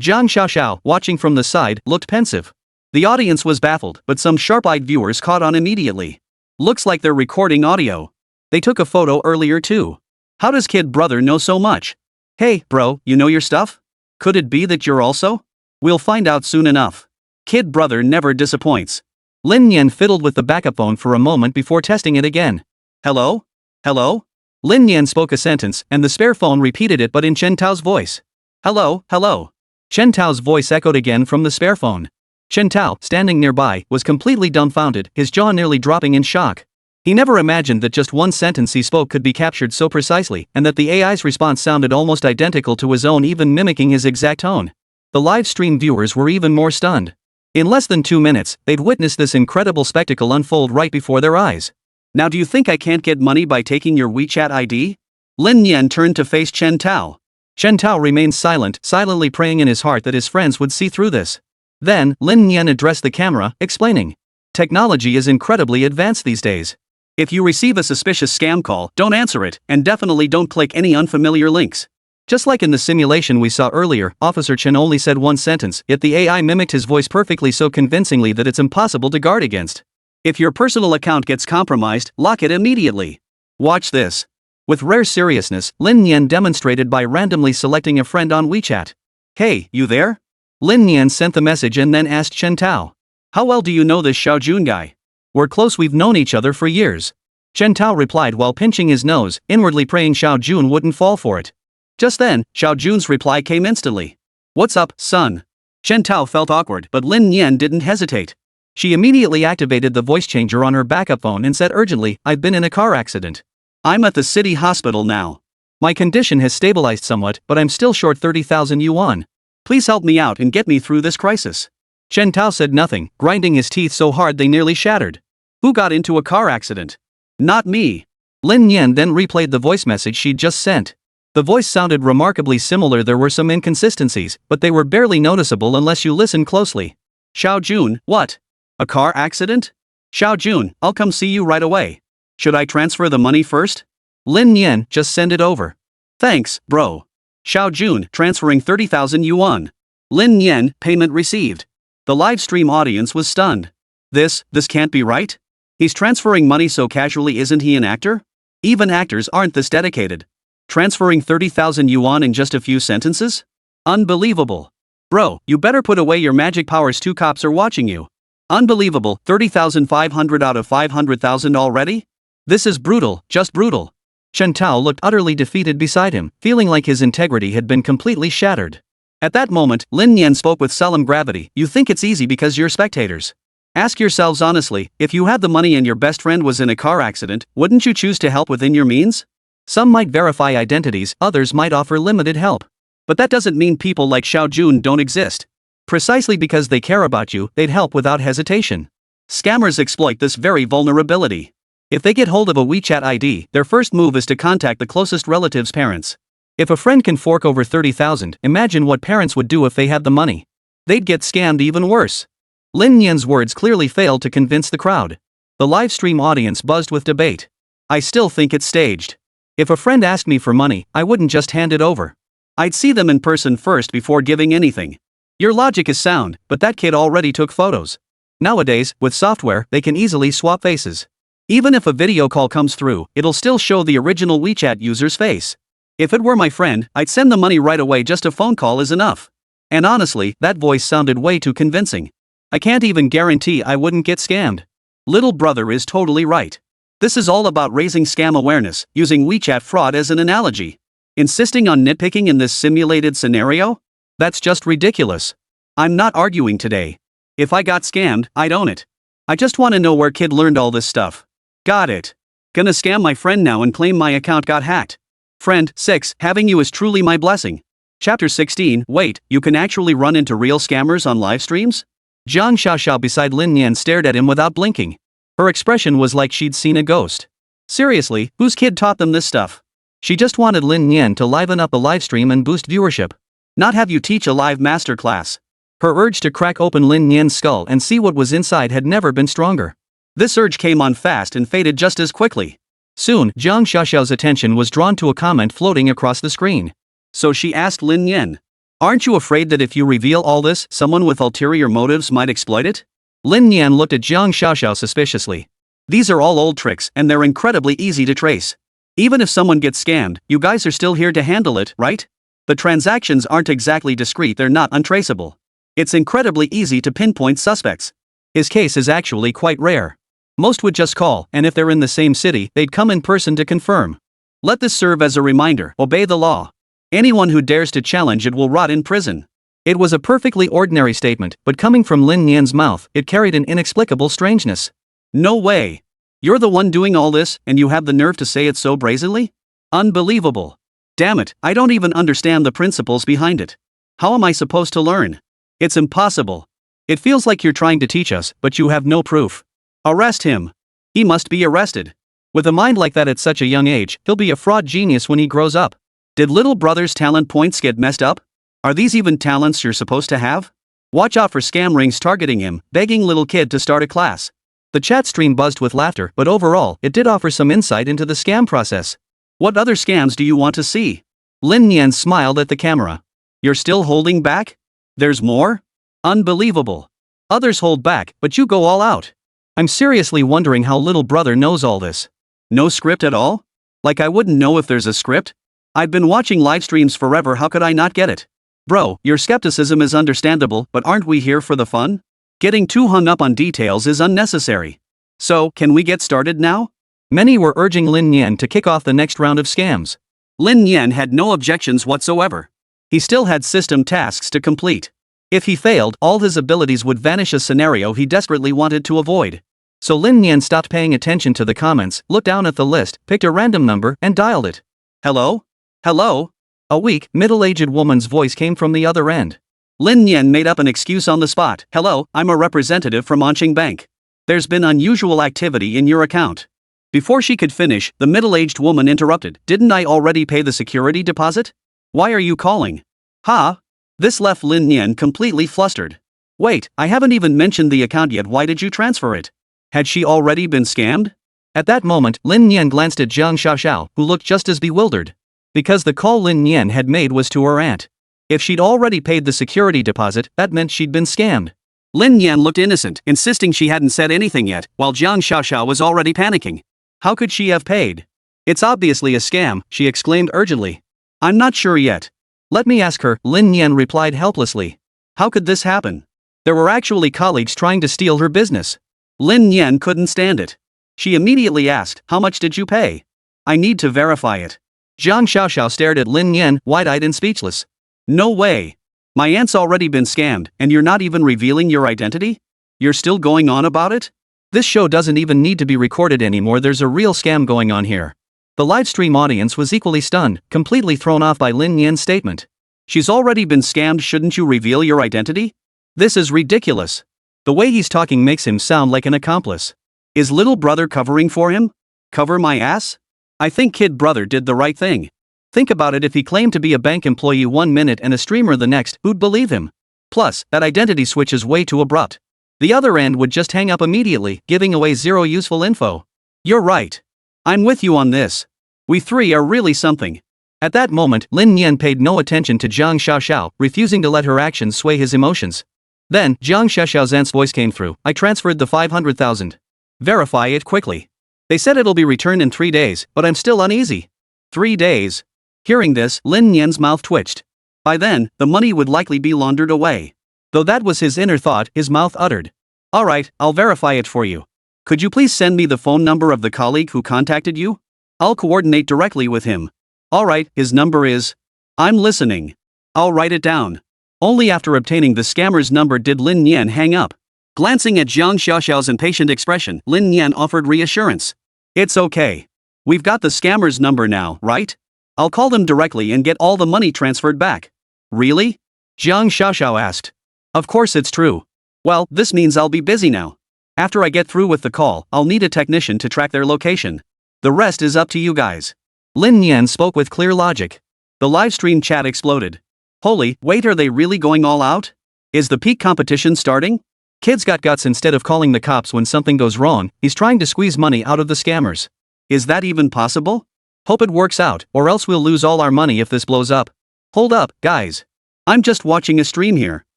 Zhang Xiaoxiao, watching from the side, looked pensive. The audience was baffled, but some sharp-eyed viewers caught on immediately. Looks like they're recording audio. They took a photo earlier too. How does kid brother know so much? Hey, bro, you know your stuff? Could it be that you're also? We'll find out soon enough. Kid brother never disappoints. Lin Nian fiddled with the backup phone for a moment before testing it again. Hello? Hello? Lin Nian spoke a sentence, and the spare phone repeated it but in Chen Tao's voice. Hello, hello. Chen Tao's voice echoed again from the spare phone. Chen Tao, standing nearby, was completely dumbfounded, his jaw nearly dropping in shock. He never imagined that just one sentence he spoke could be captured so precisely, and that the AI's response sounded almost identical to his own, even mimicking his exact tone. The live stream viewers were even more stunned. In less than 2 minutes, they'd witnessed this incredible spectacle unfold right before their eyes. Now do you think I can't get money by taking your WeChat ID? Lin Nian turned to face Chen Tao. Chen Tao remained silent, silently praying in his heart that his friends would see through this. Then, Lin Nian addressed the camera, explaining. Technology is incredibly advanced these days. If you receive a suspicious scam call, don't answer it, and definitely don't click any unfamiliar links. Just like in the simulation we saw earlier, Officer Chen only said one sentence, yet the AI mimicked his voice perfectly, so convincingly that it's impossible to guard against. If your personal account gets compromised, lock it immediately. Watch this. With rare seriousness, Lin Nian demonstrated by randomly selecting a friend on WeChat. Hey, you there? Lin Nian sent the message and then asked Chen Tao. How well do you know this Xiao Jun guy? We're close, we've known each other for years. Chen Tao replied while pinching his nose, inwardly praying Xiao Jun wouldn't fall for it. Just then, Xiao Jun's reply came instantly. What's up, son? Chen Tao felt awkward, but Lin Nian didn't hesitate. She immediately activated the voice changer on her backup phone and said urgently, I've been in a car accident. I'm at the city hospital now. My condition has stabilized somewhat, but I'm still short 30,000 yuan. Please help me out and get me through this crisis. Chen Tao said nothing, grinding his teeth so hard they nearly shattered. Who got into a car accident? Not me. Lin Nian then replayed the voice message she'd just sent. The voice sounded remarkably similar. There were some inconsistencies, but they were barely noticeable unless you listened closely. Xiao Jun, what? A car accident? Xiao Jun, I'll come see you right away. Should I transfer the money first? Lin Nian, just send it over. Thanks, bro. Xiao Jun, transferring 30,000 yuan. Lin Nian, payment received. The live stream audience was stunned. This can't be right? He's transferring money so casually, isn't he an actor? Even actors aren't this dedicated. Transferring 30,000 yuan in just a few sentences? Unbelievable. Bro, you better put away your magic powers, 2 cops are watching you. Unbelievable, 30,500 out of 500,000 already? This is brutal, just brutal. Chen Tao looked utterly defeated beside him, feeling like his integrity had been completely shattered. At that moment, Lin Nian spoke with solemn gravity. You think it's easy because you're spectators. Ask yourselves honestly, if you had the money and your best friend was in a car accident, wouldn't you choose to help within your means? Some might verify identities, others might offer limited help. But that doesn't mean people like Xiao Jun don't exist. Precisely because they care about you, they'd help without hesitation. Scammers exploit this very vulnerability. If they get hold of a WeChat ID, their first move is to contact the closest relative's parents. If a friend can fork over 30,000, imagine what parents would do if they had the money. They'd get scammed even worse. Lin Nian's words clearly failed to convince the crowd. The livestream audience buzzed with debate. I still think it's staged. If a friend asked me for money, I wouldn't just hand it over. I'd see them in person first before giving anything. Your logic is sound, but that kid already took photos. Nowadays, with software, they can easily swap faces. Even if a video call comes through, it'll still show the original WeChat user's face. If it were my friend, I'd send the money right away. Just a phone call is enough. And honestly, that voice sounded way too convincing. I can't even guarantee I wouldn't get scammed. Little brother is totally right. This is all about raising scam awareness, using WeChat fraud as an analogy. Insisting on nitpicking in this simulated scenario? That's just ridiculous. I'm not arguing today. If I got scammed, I'd own it. I just want to know where kid learned all this stuff. Got it. Gonna scam my friend now and claim my account got hacked. Friend 6, having you is truly my blessing. Chapter 16, wait, you can actually run into real scammers on live streams? Jiang Xiaoxiao beside Lin Nian stared at him without blinking. Her expression was like she'd seen a ghost. Seriously, whose kid taught them this stuff? She just wanted Lin Nian to liven up a livestream and boost viewership. Not have you teach a live masterclass. Her urge to crack open Lin Nian's skull and see what was inside had never been stronger. This urge came on fast and faded just as quickly. Soon, Jiang Xiaoxiao's attention was drawn to a comment floating across the screen. So she asked Lin Nian, "Aren't you afraid that if you reveal all this, someone with ulterior motives might exploit it?" Lin Nian looked at Jiang Xiaoxiao suspiciously. These are all old tricks and they're incredibly easy to trace. Even if someone gets scammed, you guys are still here to handle it, right? The transactions aren't exactly discreet, they're not untraceable. It's incredibly easy to pinpoint suspects. His case is actually quite rare. Most would just call, and if they're in the same city, they'd come in person to confirm. Let this serve as a reminder, obey the law. Anyone who dares to challenge it will rot in prison. It was a perfectly ordinary statement, but coming from Lin Nian's mouth, it carried an inexplicable strangeness. No way. You're the one doing all this, and you have the nerve to say it so brazenly? Unbelievable. Damn it, I don't even understand the principles behind it. How am I supposed to learn? It's impossible. It feels like you're trying to teach us, but you have no proof. Arrest him. He must be arrested. With a mind like that at such a young age, he'll be a fraud genius when he grows up. Did little brother's talent points get messed up? Are these even talents you're supposed to have? Watch out for scam rings targeting him, begging little kid to start a class. The chat stream buzzed with laughter, but overall, it did offer some insight into the scam process. What other scams do you want to see? Lin Nian smiled at the camera. You're still holding back? There's more? Unbelievable. Others hold back, but you go all out. I'm seriously wondering how little brother knows all this. No script at all? Like I wouldn't know if there's a script? I've been watching live streams forever, how could I not get it? Bro, your skepticism is understandable, but aren't we here for the fun? Getting too hung up on details is unnecessary. So, can we get started now? Many were urging Lin Nian to kick off the next round of scams. Lin Nian had no objections whatsoever. He still had system tasks to complete. If he failed, all his abilities would vanish, a scenario he desperately wanted to avoid. So Lin Nian stopped paying attention to the comments, looked down at the list, picked a random number, and dialed it. Hello? Hello? A weak, middle-aged woman's voice came from the other end. Lin Nian made up an excuse on the spot. Hello, I'm a representative from Onqing Bank. There's been unusual activity in your account. Before she could finish, the middle-aged woman interrupted. Didn't I already pay the security deposit? Why are you calling? Huh? This left Lin Nian completely flustered. Wait, I haven't even mentioned the account yet, why did you transfer it? Had she already been scammed? At that moment, Lin Nian glanced at Jiang Xiaoxiao, who looked just as bewildered. Because the call Lin Nian had made was to her aunt. If she'd already paid the security deposit, that meant she'd been scammed. Lin Nian looked innocent, insisting she hadn't said anything yet, while Jiang Xiaoxiao was already panicking. How could she have paid? It's obviously a scam, she exclaimed urgently. I'm not sure yet. Let me ask her, Lin Nian replied helplessly. How could this happen? There were actually colleagues trying to steal her business. Lin Nian couldn't stand it. She immediately asked, how much did you pay? I need to verify it. Jiang Xiaoxiao stared at Lin Nian, wide-eyed and speechless. No way. My aunt's already been scammed, and you're not even revealing your identity? You're still going on about it? This show doesn't even need to be recorded anymore, there's a real scam going on here. The livestream audience was equally stunned, completely thrown off by Lin Nian's statement. She's already been scammed, shouldn't you reveal your identity? This is ridiculous. The way he's talking makes him sound like an accomplice. Is little brother covering for him? Cover my ass? I think kid brother did the right thing. Think about it, if he claimed to be a bank employee 1 minute and a streamer the next, who'd believe him? Plus, that identity switch is way too abrupt. The other end would just hang up immediately, giving away zero useful info. You're right. I'm with you on this. We three are really something. At that moment, Lin Nian paid no attention to Zhang Xiaoxiao, refusing to let her actions sway his emotions. Then, Zhang Xiaoxiao's voice came through. I transferred the 500,000. Verify it quickly. They said it'll be returned in 3 days, but I'm still uneasy. 3 days. Hearing this, Lin Nian's mouth twitched. By then, the money would likely be laundered away. Though that was his inner thought, his mouth uttered. Alright, I'll verify it for you. Could you please send me the phone number of the colleague who contacted you? I'll coordinate directly with him. Alright, his number is... I'm listening. I'll write it down. Only after obtaining the scammer's number did Lin Nian hang up. Glancing at Zhang Xiaoxiao's impatient expression, Lin Nian offered reassurance. It's okay. We've got the scammer's number now, right? I'll call them directly and get all the money transferred back. Really? Zhang Xiaoxiao asked. Of course it's true. Well, this means I'll be busy now. After I get through with the call, I'll need a technician to track their location. The rest is up to you guys. Lin Nian spoke with clear logic. The livestream chat exploded. Holy, wait, are they really going all out? Is the peak competition starting? Kid's got guts. Instead of calling the cops when something goes wrong, he's trying to squeeze money out of the scammers. Is that even possible? Hope it works out, or else we'll lose all our money if this blows up. Hold up, guys. I'm just watching a stream here.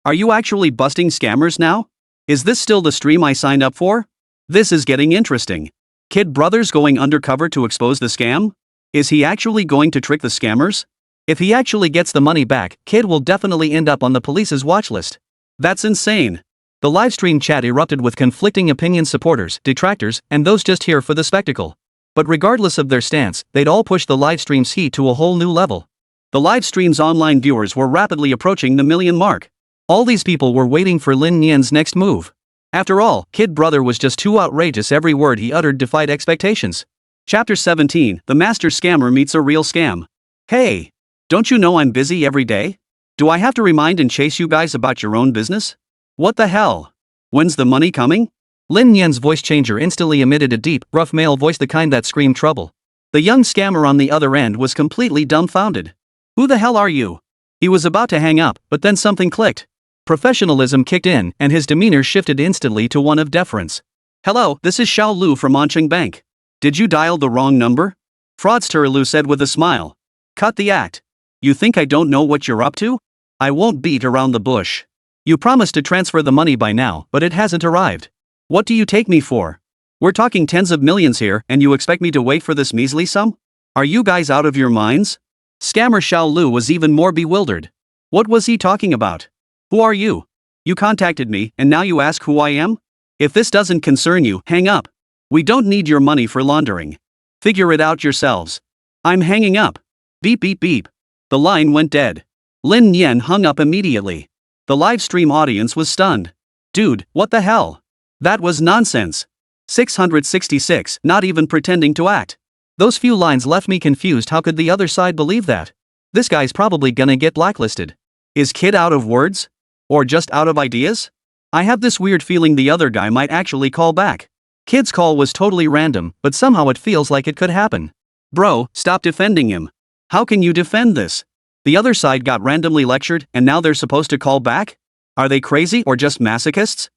Are you actually busting scammers now? Is this still the stream I signed up for? This is getting interesting. Kid brother's going undercover to expose the scam? Is he actually going to trick the scammers? If he actually gets the money back, Kid will definitely end up on the police's watch list. That's insane. The livestream chat erupted with conflicting opinion, supporters, detractors, and those just here for the spectacle. But regardless of their stance, they'd all push the livestream's heat to a whole new level. The livestream's online viewers were rapidly approaching the million mark. All these people were waiting for Lin Nian's next move. After all, Kid brother was just too outrageous. Every word he uttered defied expectations. Chapter 17, The Master Scammer Meets a Real Scam. Hey! Don't you know I'm busy every day? Do I have to remind and chase you guys about your own business? What the hell? When's the money coming? Lin Nian's voice changer instantly emitted a deep, rough male voice, the kind that screamed trouble. The young scammer on the other end was completely dumbfounded. Who the hell are you? He was about to hang up, but then something clicked. Professionalism kicked in, and his demeanor shifted instantly to one of deference. Hello, this is Xiao Lu from Oncheng Bank. Did you dial the wrong number? Fraudster Lu said with a smile. Cut the act. You think I don't know what you're up to? I won't beat around the bush. You promised to transfer the money by now, but it hasn't arrived. What do you take me for? We're talking tens of millions here, and you expect me to wait for this measly sum? Are you guys out of your minds? Scammer Xiao Lu was even more bewildered. What was he talking about? Who are you? You contacted me, and now you ask who I am? If this doesn't concern you, hang up. We don't need your money for laundering. Figure it out yourselves. I'm hanging up. Beep beep beep. The line went dead. Lin Nian hung up immediately. The livestream audience was stunned. Dude, what the hell? That was nonsense. 666, not even pretending to act. Those few lines left me confused. How could the other side believe that? This guy's probably gonna get blacklisted. Is Kid out of words? Or just out of ideas? I have this weird feeling the other guy might actually call back. Kid's call was totally random, but somehow it feels like it could happen. Bro, stop defending him. How can you defend this? The other side got randomly lectured, and now they're supposed to call back? Are they crazy or just masochists?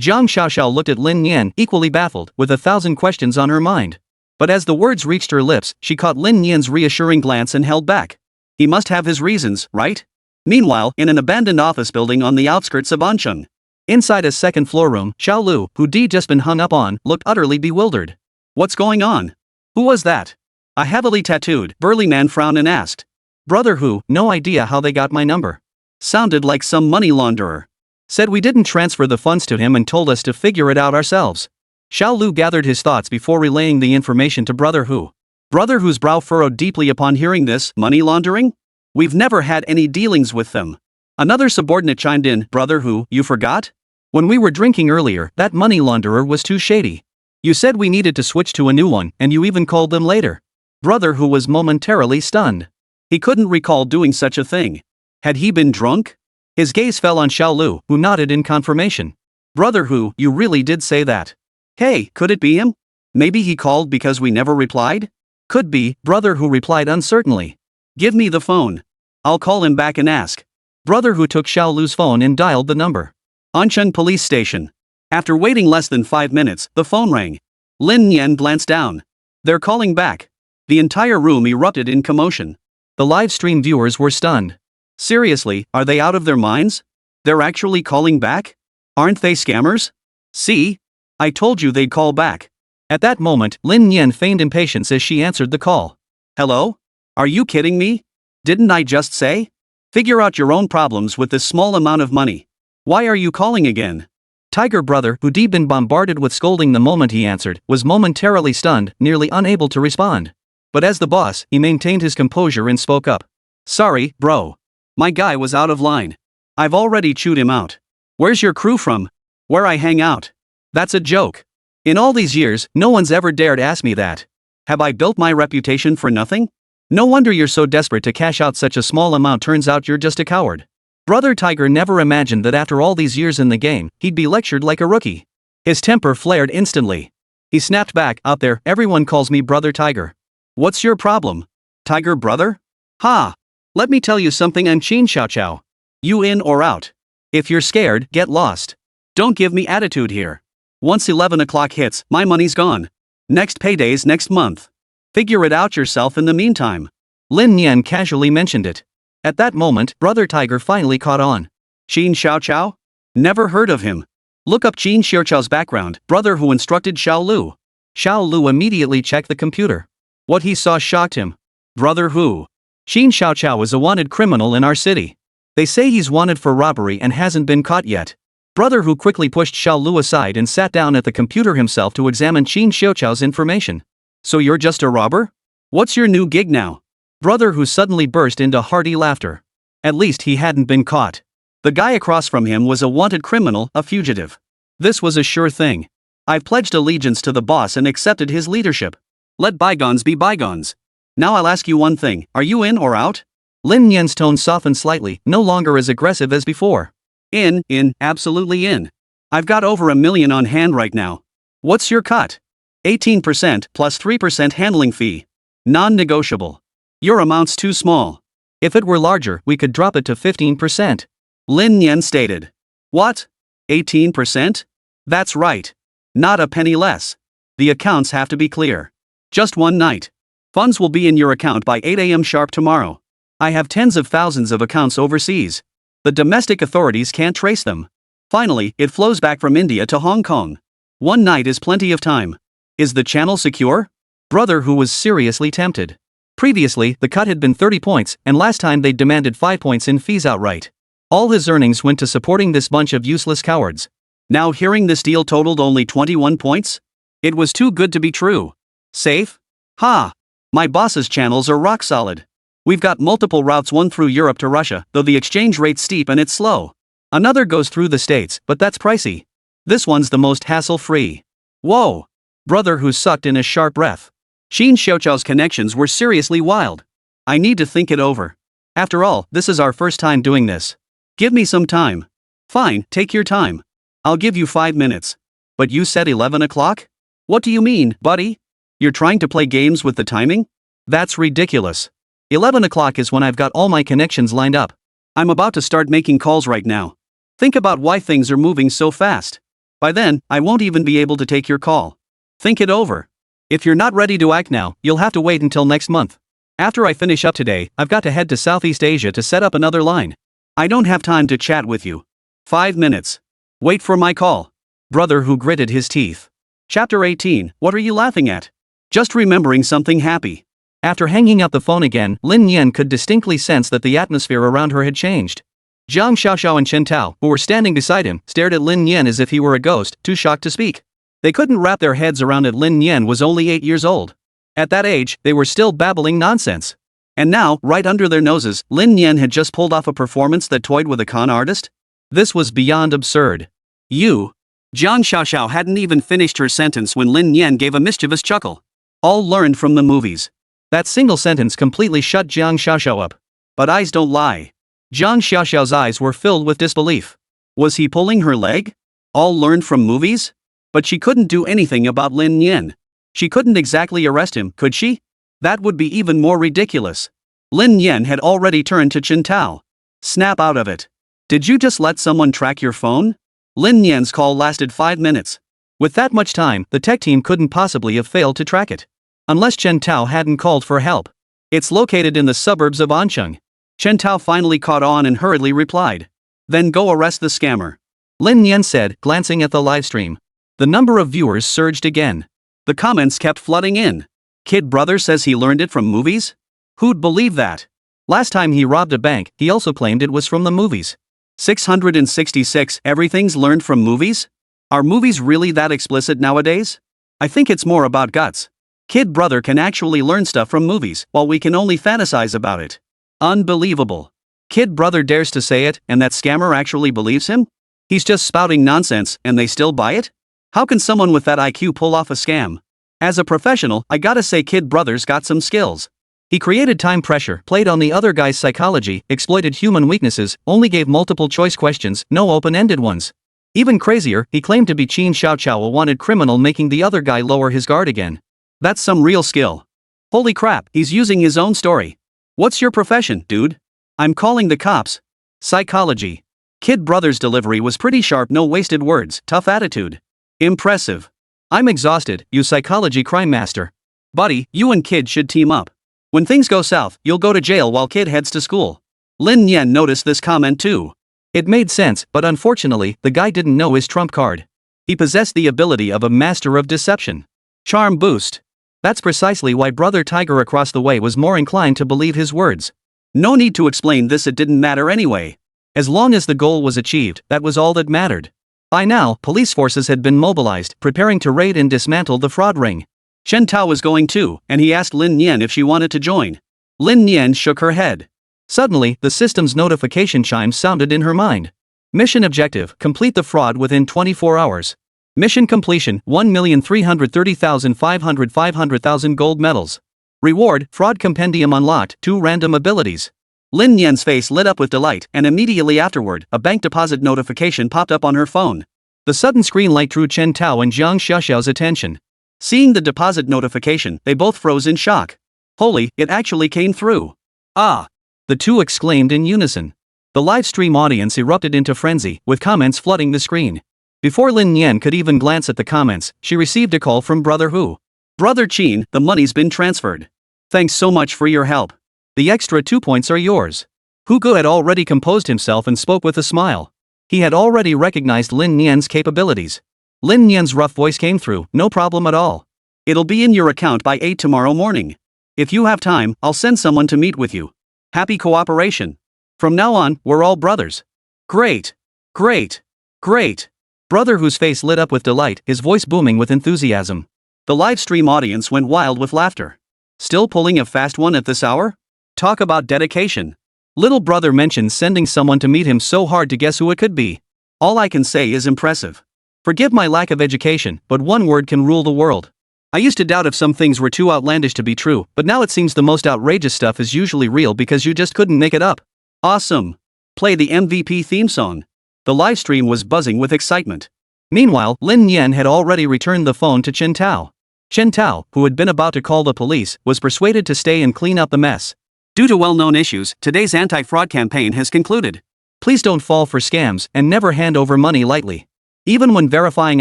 Zhang Xiaoxiao looked at Lin Nian, equally baffled, with 1,000 questions on her mind. But as the words reached her lips, she caught Lin Nian's reassuring glance and held back. He must have his reasons, right? Meanwhile, in an abandoned office building on the outskirts of Ansheng. Inside a second-floor room, Xiao Lu, who'd just been hung up on, looked utterly bewildered. What's going on? Who was that? A heavily tattooed, burly man frowned and asked. Brother who, no idea how they got my number. Sounded like some money launderer. Said we didn't transfer the funds to him and told us to figure it out ourselves. Xiao Lu gathered his thoughts before relaying the information to Brother Hu. Brother Hu's brow furrowed deeply upon hearing this. Money laundering? We've never had any dealings with them. Another subordinate chimed in. Brother Hu, you forgot? When we were drinking earlier, that money launderer was too shady. You said we needed to switch to a new one, and you even called them later. Brother Hu was momentarily stunned. He couldn't recall doing such a thing. Had he been drunk? His gaze fell on Xiao Lu, who nodded in confirmation. Brother Hu, you really did say that. Hey, could it be him? Maybe he called because we never replied? Could be, Brother Hu replied uncertainly. Give me the phone. I'll call him back and ask. Brother Hu took Xiao Lu's phone and dialed the number. Ancheng Police Station. After waiting less than 5 minutes, the phone rang. Lin Nian glanced down. They're calling back. The entire room erupted in commotion. The live stream viewers were stunned. Seriously, are they out of their minds? They're actually calling back? Aren't they scammers? See? I told you they'd call back. At that moment, Lin Nian feigned impatience as she answered the call. Hello? Are you kidding me? Didn't I just say? Figure out your own problems with this small amount of money. Why are you calling again? Tiger Brother, who'd been bombarded with scolding the moment he answered, was momentarily stunned, nearly unable to respond. But as the boss, he maintained his composure and spoke up. Sorry, bro. My guy was out of line. I've already chewed him out. Where's your crew from? Where I hang out? That's a joke. In all these years, no one's ever dared ask me that. Have I built my reputation for nothing? No wonder you're so desperate to cash out such a small amount. Turns out you're just a coward. Brother Tiger never imagined that after all these years in the game, he'd be lectured like a rookie. His temper flared instantly. He snapped back, out there, everyone calls me Brother Tiger. What's your problem? Tiger Brother? Ha! Let me tell you something, I'm Qin Xiao Xiao. You in or out? If you're scared, get lost. Don't give me attitude here. Once 11 o'clock hits, my money's gone. Next payday's next month. Figure it out yourself in the meantime. Lin Nian casually mentioned it. At that moment, Brother Tiger finally caught on. Qin Xiao Xiao? Never heard of him. Look up Qin Xiao Xiao's background, brother who instructed Xiao Lu. Xiao Lu immediately checked the computer. What he saw shocked him. Brother Hu. Qin Xiao Xiao is a wanted criminal in our city. They say he's wanted for robbery and hasn't been caught yet. Brother Hu quickly pushed Xiao Lu aside and sat down at the computer himself to examine Qin Xiao Xiao's information. So you're just a robber? What's your new gig now? Brother Hu suddenly burst into hearty laughter. At least he hadn't been caught. The guy across from him was a wanted criminal, a fugitive. This was a sure thing. I've pledged allegiance to the boss and accepted his leadership. Let bygones be bygones. Now I'll ask you one thing, are you in or out? Lin Nian's tone softened slightly, no longer as aggressive as before. In, absolutely in. I've got over $1 million on hand right now. What's your cut? 18% plus 3% handling fee. Non-negotiable. Your amount's too small. If it were larger, we could drop it to 15%. Lin Nian stated. What? 18%? That's right. Not a penny less. The accounts have to be clear. Just one night. Funds will be in your account by 8 a.m. sharp tomorrow. I have tens of thousands of accounts overseas. The domestic authorities can't trace them. Finally, it flows back from India to Hong Kong. One night is plenty of time. Is the channel secure? Brother Hu was seriously tempted. Previously, the cut had been 30 points, and last time they'd demanded 5 points in fees outright. All his earnings went to supporting this bunch of useless cowards. Now hearing this deal totaled only 21 points? It was too good to be true. Safe? Ha! My boss's channels are rock solid. We've got multiple routes, one through Europe to Russia, though the exchange rate's steep and it's slow. Another goes through the States, but that's pricey. This one's the most hassle-free. Whoa! Brother Hu sucked in a sharp breath. Qin Xiaoqiao's connections were seriously wild. I need to think it over. After all, this is our first time doing this. Give me some time. Fine, take your time. I'll give you 5 minutes. But you said 11 o'clock? What do you mean, buddy? You're trying to play games with the timing? That's ridiculous. 11 o'clock is when I've got all my connections lined up. I'm about to start making calls right now. Think about why things are moving so fast. By then, I won't even be able to take your call. Think it over. If you're not ready to act now, you'll have to wait until next month. After I finish up today, I've got to head to Southeast Asia to set up another line. I don't have time to chat with you. 5 minutes. Wait for my call. Brother Hu gritted his teeth. Chapter 18, what are you laughing at? Just remembering something happy. After hanging up the phone again, Lin Nian could distinctly sense that the atmosphere around her had changed. Jiang Xiaoxiao and Chen Tao, who were standing beside him, stared at Lin Nian as if he were a ghost, too shocked to speak. They couldn't wrap their heads around it. Lin Nian was only 8 years old. At that age, they were still babbling nonsense. And now, right under their noses, Lin Nian had just pulled off a performance that toyed with a con artist? This was beyond absurd. You. Jiang Xiaoxiao hadn't even finished her sentence when Lin Nian gave a mischievous chuckle. All learned from the movies. That single sentence completely shut Jiang Xiaoxiao up. But eyes don't lie. Jiang Xiaoxiao's eyes were filled with disbelief. Was he pulling her leg? All learned from movies? But she couldn't do anything about Lin Nian. She couldn't exactly arrest him, could she? That would be even more ridiculous. Lin Nian had already turned to Chen Tao. Snap out of it. Did you just let someone track your phone? Lin Nian's call lasted 5 minutes. With that much time, the tech team couldn't possibly have failed to track it. Unless Chen Tao hadn't called for help. It's located in the suburbs of Ancheng. Chen Tao finally caught on and hurriedly replied. Then go arrest the scammer. Lin Nian said, glancing at the livestream. The number of viewers surged again. The comments kept flooding in. Kid brother says he learned it from movies? Who'd believe that? Last time he robbed a bank, he also claimed it was from the movies. 666 Everything's learned from movies? Are movies really that explicit nowadays? I think it's more about guts. Kid brother can actually learn stuff from movies, while we can only fantasize about it. Unbelievable. Kid brother dares to say it, and that scammer actually believes him? He's just spouting nonsense, and they still buy it? How can someone with that IQ pull off a scam? As a professional, I gotta say kid brother's got some skills. He created time pressure, played on the other guy's psychology, exploited human weaknesses, only gave multiple choice questions, no open-ended ones. Even crazier, he claimed to be Qin Xiaoqiao, a wanted criminal, making the other guy lower his guard again. That's some real skill. Holy crap, he's using his own story. What's your profession, dude? I'm calling the cops. Psychology. Kid brother's delivery was pretty sharp, no wasted words, tough attitude. Impressive. I'm exhausted, you psychology crime master. Buddy, you and Kid should team up. When things go south, you'll go to jail while Kid heads to school. Lin Nian noticed this comment too. It made sense, but unfortunately, the guy didn't know his trump card. He possessed the ability of a master of deception. Charm boost. That's precisely why Brother Tiger across the way was more inclined to believe his words. No need to explain this, it didn't matter anyway. As long as the goal was achieved, that was all that mattered. By now, police forces had been mobilized, preparing to raid and dismantle the fraud ring. Chen Tao was going too, and he asked Lin Nian if she wanted to join. Lin Nian shook her head. Suddenly, the system's notification chimes sounded in her mind. Mission objective, complete the fraud within 24 hours. Mission completion, 1,330,500 gold medals. Reward, fraud compendium unlocked, 2 random abilities. Lin Nian's face lit up with delight, and immediately afterward, a bank deposit notification popped up on her phone. The sudden screen light drew Chen Tao and Jiang Xiaoxiao's attention. Seeing the deposit notification, they both froze in shock. Holy, it actually came through. Ah! The two exclaimed in unison. The live stream audience erupted into frenzy, with comments flooding the screen. Before Lin Nian could even glance at the comments, she received a call from Brother Hu. Brother Qin, the money's been transferred. Thanks so much for your help. The extra 2 points are yours. Hu Gu had already composed himself and spoke with a smile. He had already recognized Lin Nian's capabilities. Lin Nian's rough voice came through, no problem at all. It'll be in your account by 8 tomorrow morning. If you have time, I'll send someone to meet with you. Happy cooperation. From now on, we're all brothers. Great. Great. Great. Brother Hu's face lit up with delight, his voice booming with enthusiasm. The live stream audience went wild with laughter. Still pulling a fast one at this hour? Talk about dedication. Little brother mentioned sending someone to meet him, so hard to guess who it could be. All I can say is impressive. Forgive my lack of education, but one word can rule the world. I used to doubt if some things were too outlandish to be true, but now it seems the most outrageous stuff is usually real because you just couldn't make it up. Awesome. Play the MVP theme song. The live stream was buzzing with excitement. Meanwhile, Lin Nian had already returned the phone to Chen Tao. Chen Tao, who had been about to call the police, was persuaded to stay and clean up the mess. Due to well-known issues, today's anti-fraud campaign has concluded. Please don't fall for scams and never hand over money lightly. Even when verifying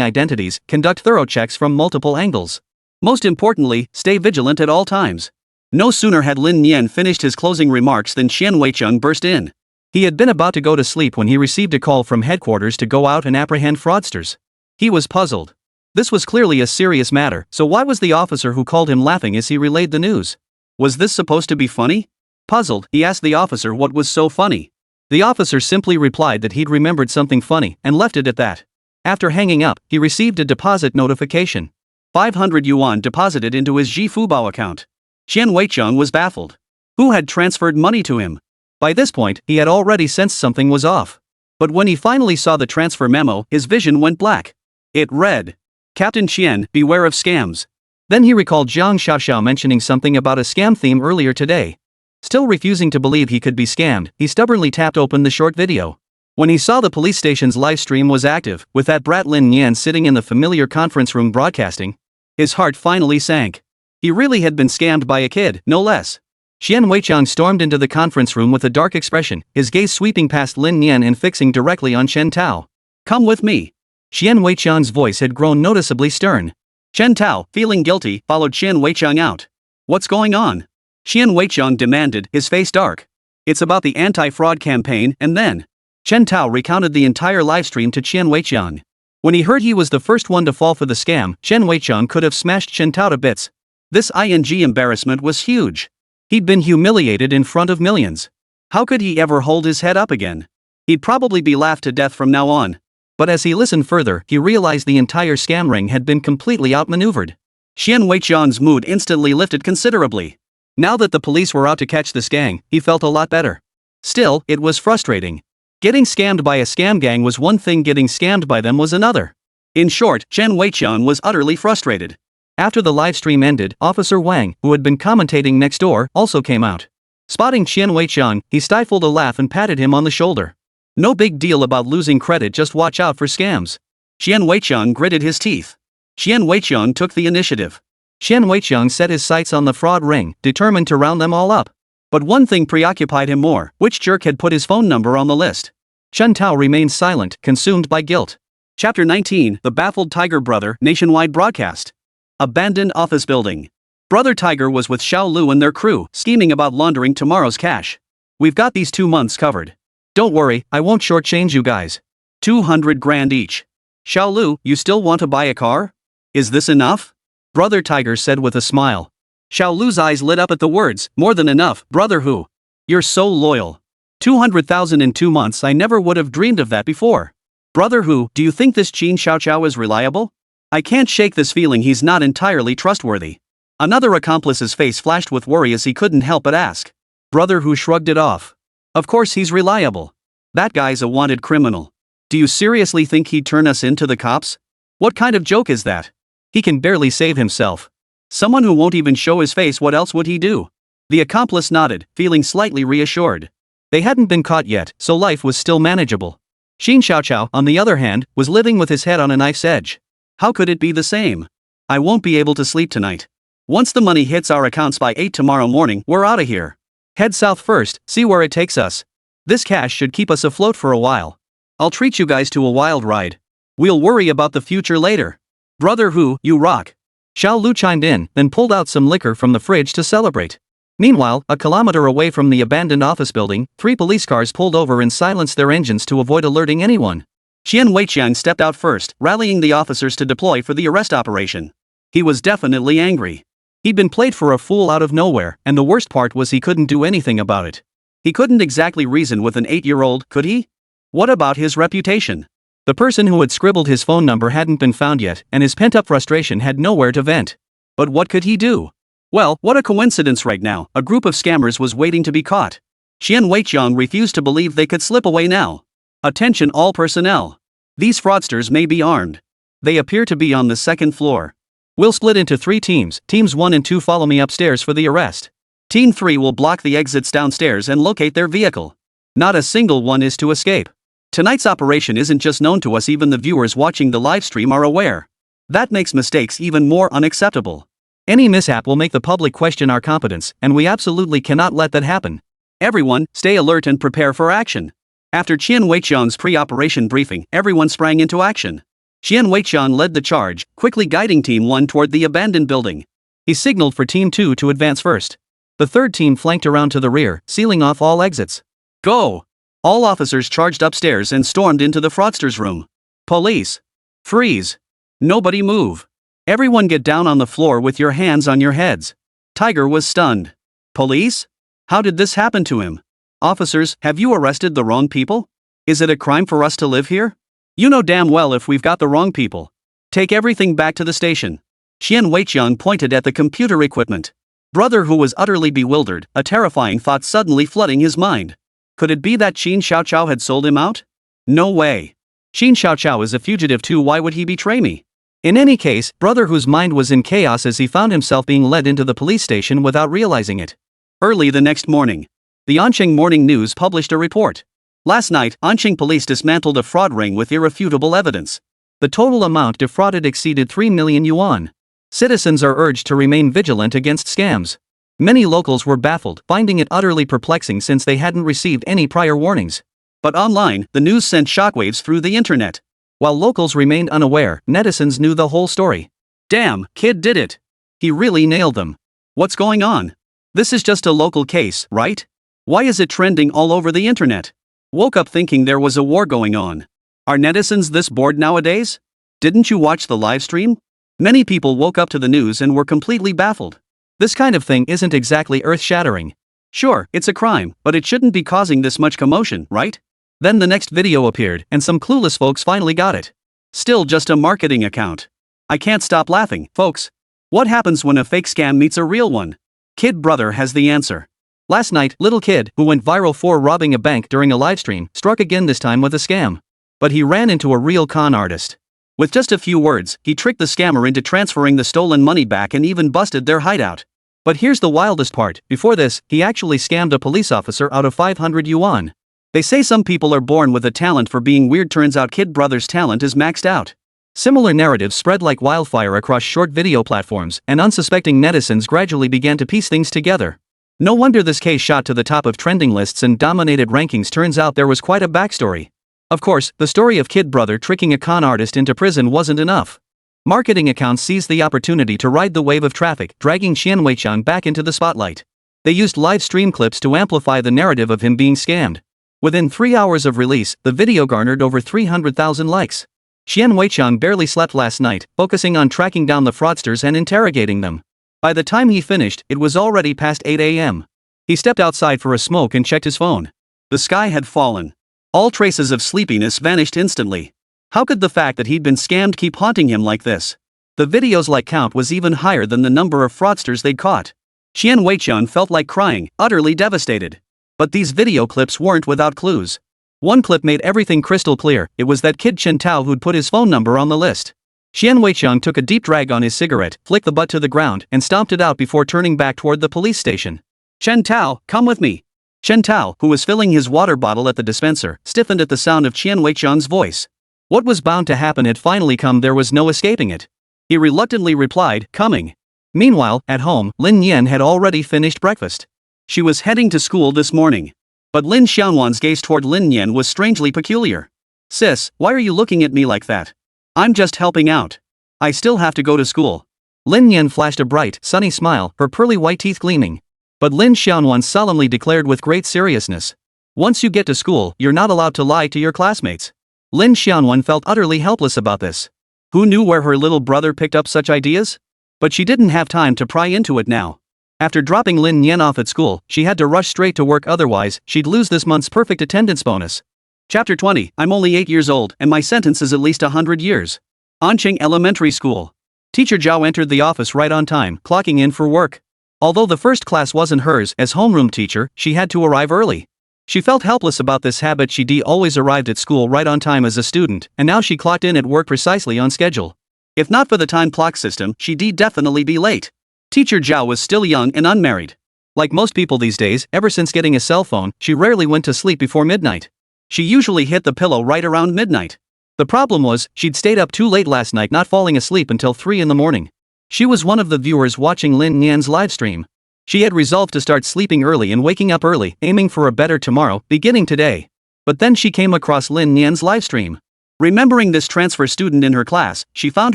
identities, conduct thorough checks from multiple angles. Most importantly, stay vigilant at all times. No sooner had Lin Nian finished his closing remarks than Xian Weicheng burst in. He had been about to go to sleep when he received a call from headquarters to go out and apprehend fraudsters. He was puzzled. This was clearly a serious matter, so why was the officer who called him laughing as he relayed the news? Was this supposed to be funny? Puzzled, he asked the officer what was so funny. The officer simply replied that he'd remembered something funny and left it at that. After hanging up, he received a deposit notification. 500 yuan deposited into his Zhifubao account. Xian Weicheng was baffled. Who had transferred money to him? By this point, he had already sensed something was off. But when he finally saw the transfer memo, his vision went black. It read, Captain Xian, beware of scams. Then he recalled Jiang Xiaoxiao mentioning something about a scam theme earlier today. Still refusing to believe he could be scammed, he stubbornly tapped open the short video. When he saw the police station's live stream was active, with that brat Lin Nian sitting in the familiar conference room broadcasting, his heart finally sank. He really had been scammed by a kid, no less. Qian Weiqiang stormed into the conference room with a dark expression, his gaze sweeping past Lin Nian and fixing directly on Chen Tao. "Come with me." Qian Weiqiang's voice had grown noticeably stern. Chen Tao, feeling guilty, followed Qian Weiqiang out. "What's going on?" Qian Weiqiang demanded, his face dark. "It's about the anti-fraud campaign," and then Chen Tao recounted the entire livestream to Qian Weiqiang. When he heard he was the first one to fall for the scam, Chen Weiqiang could have smashed Chen Tao to bits. This embarrassment was huge. He'd been humiliated in front of millions. How could he ever hold his head up again? He'd probably be laughed to death from now on. But as he listened further, he realized the entire scam ring had been completely outmaneuvered. Qian Weiqiang's mood instantly lifted considerably. Now that the police were out to catch this gang, he felt a lot better. Still, it was frustrating. Getting scammed by a scam gang was one thing, getting scammed by them was another. In short, Chen Weiqiang was utterly frustrated. After the live stream ended, Officer Wang, who had been commentating next door, also came out. Spotting Qian Weiqiang, he stifled a laugh and patted him on the shoulder. "No big deal about losing credit, just watch out for scams." Qian Weiqiang gritted his teeth. Qian Weiqiang took the initiative. Qian Weiqiang set his sights on the fraud ring, determined to round them all up. But one thing preoccupied him more: which jerk had put his phone number on the list? Chen Tao remained silent, consumed by guilt. Chapter 19: The Baffled Tiger Brother nationwide broadcast. Abandoned office building. Brother Tiger was with Xiao Lu and their crew, scheming about laundering tomorrow's cash. "We've got these 2 months covered. Don't worry, I won't shortchange you guys. 200 grand each. Xiao Lu, you still want to buy a car? Is this enough?" Brother Tiger said with a smile. Xiao Lu's eyes lit up at the words, "More than enough, brother Hu. You're so loyal. 200,000 in 2 months, I never would have dreamed of that before. Brother Hu, do you think this Qin Xiaoqiao is reliable? I can't shake this feeling he's not entirely trustworthy." Another accomplice's face flashed with worry as he couldn't help but ask. Brother Hu shrugged it off. "Of course he's reliable. That guy's a wanted criminal. Do you seriously think he'd turn us in to the cops? What kind of joke is that? He can barely save himself. Someone who won't even show his face, what else would he do?" The accomplice nodded, feeling slightly reassured. They hadn't been caught yet, so life was still manageable. Qin Xiaoqiao, on the other hand, was living with his head on a knife's edge. How could it be the same? "I won't be able to sleep tonight. Once the money hits our accounts by 8 tomorrow morning, we're out of here. Head south first, see where it takes us. This cash should keep us afloat for a while. I'll treat you guys to a wild ride. We'll worry about the future later. Brother Hu, you rock." Xiao Lu chimed in, then pulled out some liquor from the fridge to celebrate. Meanwhile, a kilometer away from the abandoned office building, 3 police cars pulled over and silenced their engines to avoid alerting anyone. Qian Weiqiang stepped out first, rallying the officers to deploy for the arrest operation. He was definitely angry. He'd been played for a fool out of nowhere, and the worst part was he couldn't do anything about it. He couldn't exactly reason with an 8-year-old, could he? What about his reputation? The person who had scribbled his phone number hadn't been found yet, and his pent-up frustration had nowhere to vent. But what could he do? Well, what a coincidence, right now, a group of scammers was waiting to be caught. Qian Weiqiang refused to believe they could slip away now. "Attention all personnel. These fraudsters may be armed. They appear to be on the 2nd floor. We'll split into 3 teams, teams 1 and 2 follow me upstairs for the arrest. Team 3 will block the exits downstairs and locate their vehicle. Not a single one is to escape. Tonight's operation isn't just known to us, even the viewers watching the live stream are aware. That makes mistakes even more unacceptable. Any mishap will make the public question our competence, and we absolutely cannot let that happen. Everyone, stay alert and prepare for action." After Qian Weiqiang's pre-operation briefing, everyone sprang into action. Qian Weiqiang led the charge, quickly guiding Team 1 toward the abandoned building. He signaled for Team 2 to advance first. The third team flanked around to the rear, sealing off all exits. "Go!" All officers charged upstairs and stormed into the fraudster's room. "Police! Freeze! Nobody move! Everyone get down on the floor with your hands on your heads." Tiger was stunned. "Police? How did this happen to him? Officers, have you arrested the wrong people? Is it a crime for us to live here? You know damn well if we've got the wrong people. Take everything back to the station." Qian Weiqiang pointed at the computer equipment. Brother Hu was utterly bewildered, a terrifying thought suddenly flooding his mind. Could it be that Qin Xiaoqiao had sold him out? No way. Qin Xiaoqiao is a fugitive too, why would he betray me? In any case, brother whose mind was in chaos as he found himself being led into the police station without realizing it. Early the next morning, the Anqing Morning News published a report. Last night, Anqing police dismantled a fraud ring with irrefutable evidence. The total amount defrauded exceeded 3 million yuan. Citizens are urged to remain vigilant against scams. Many locals were baffled, finding it utterly perplexing since they hadn't received any prior warnings. But online, the news sent shockwaves through the internet. While locals remained unaware, netizens knew the whole story. Damn, kid did it. He really nailed them. What's going on? This is just a local case, right? Why is it trending all over the internet? Woke up thinking there was a war going on. Are netizens this bored nowadays? Didn't you watch the live stream? Many people woke up to the news and were completely baffled. This kind of thing isn't exactly earth-shattering. Sure, it's a crime, but it shouldn't be causing this much commotion, right? Then the next video appeared, and some clueless folks finally got it. Still just a marketing account. I can't stop laughing, folks. What happens when a fake scam meets a real one? Kid brother has the answer. Last night, little kid, who went viral for robbing a bank during a livestream, struck again this time with a scam. But he ran into a real con artist. With just a few words, he tricked the scammer into transferring the stolen money back and even busted their hideout. But here's the wildest part, before this, he actually scammed a police officer out of 500 yuan. They say some people are born with a talent for being weird, turns out kid brother's talent is maxed out. Similar narratives spread like wildfire across short video platforms, and unsuspecting netizens gradually began to piece things together. No wonder this case shot to the top of trending lists and dominated rankings. Turns out there was quite a backstory. Of course, the story of kid brother tricking a con artist into prison wasn't enough. Marketing accounts seized the opportunity to ride the wave of traffic, dragging Qian Weiqian back into the spotlight. They used live stream clips to amplify the narrative of him being scammed. Within 3 hours of release, the video garnered over 300,000 likes. Qian Weiqian barely slept last night, focusing on tracking down the fraudsters and interrogating them. By the time he finished, it was already past 8 a.m. He stepped outside for a smoke and checked his phone. The sky had fallen. All traces of sleepiness vanished instantly. How could the fact that he'd been scammed keep haunting him like this? The video's like count was even higher than the number of fraudsters they'd caught. Qian Weiqian felt like crying, utterly devastated. But these video clips weren't without clues. One clip made everything crystal clear. It was that kid Chen Tao who'd put his phone number on the list. Qian Weiqian took a deep drag on his cigarette, flicked the butt to the ground, and stomped it out before turning back toward the police station. Chen Tao, come with me. Chen Tao, who was filling his water bottle at the dispenser, stiffened at the sound of Qian Weiqian's voice. What was bound to happen had finally come. There was no escaping it. He reluctantly replied, coming. Meanwhile, at home, Lin Nian had already finished breakfast. She was heading to school this morning. But Lin Xianwan's gaze toward Lin Nian was strangely peculiar. Sis, why are you looking at me like that? I'm just helping out. I still have to go to school. Lin Nian flashed a bright, sunny smile, her pearly white teeth gleaming. But Lin Xianwan solemnly declared with great seriousness. Once you get to school, you're not allowed to lie to your classmates. Lin Xianwan felt utterly helpless about this. Who knew where her little brother picked up such ideas? But she didn't have time to pry into it now. After dropping Lin Nian off at school, she had to rush straight to work, otherwise, she'd lose this month's perfect attendance bonus. Chapter 20, I'm only 8 years old, and my sentence is at least 100 years. Anqing Elementary School. Teacher Zhao entered the office right on time, clocking in for work. Although the first class wasn't hers, as homeroom teacher, she had to arrive early. She felt helpless about this habit. She always arrived at school right on time as a student, and now she clocked in at work precisely on schedule. If not for the time clock system, she'd definitely be late. Teacher Zhao was still young and unmarried. Like most people these days, ever since getting a cell phone, she rarely went to sleep before midnight. She usually hit the pillow right around midnight. The problem was, she'd stayed up too late last night, not falling asleep until 3 in the morning. She was one of the viewers watching Lin Nian's livestream. She had resolved to start sleeping early and waking up early, aiming for a better tomorrow, beginning today. But then she came across Lin Nian's livestream. Remembering this transfer student in her class, she found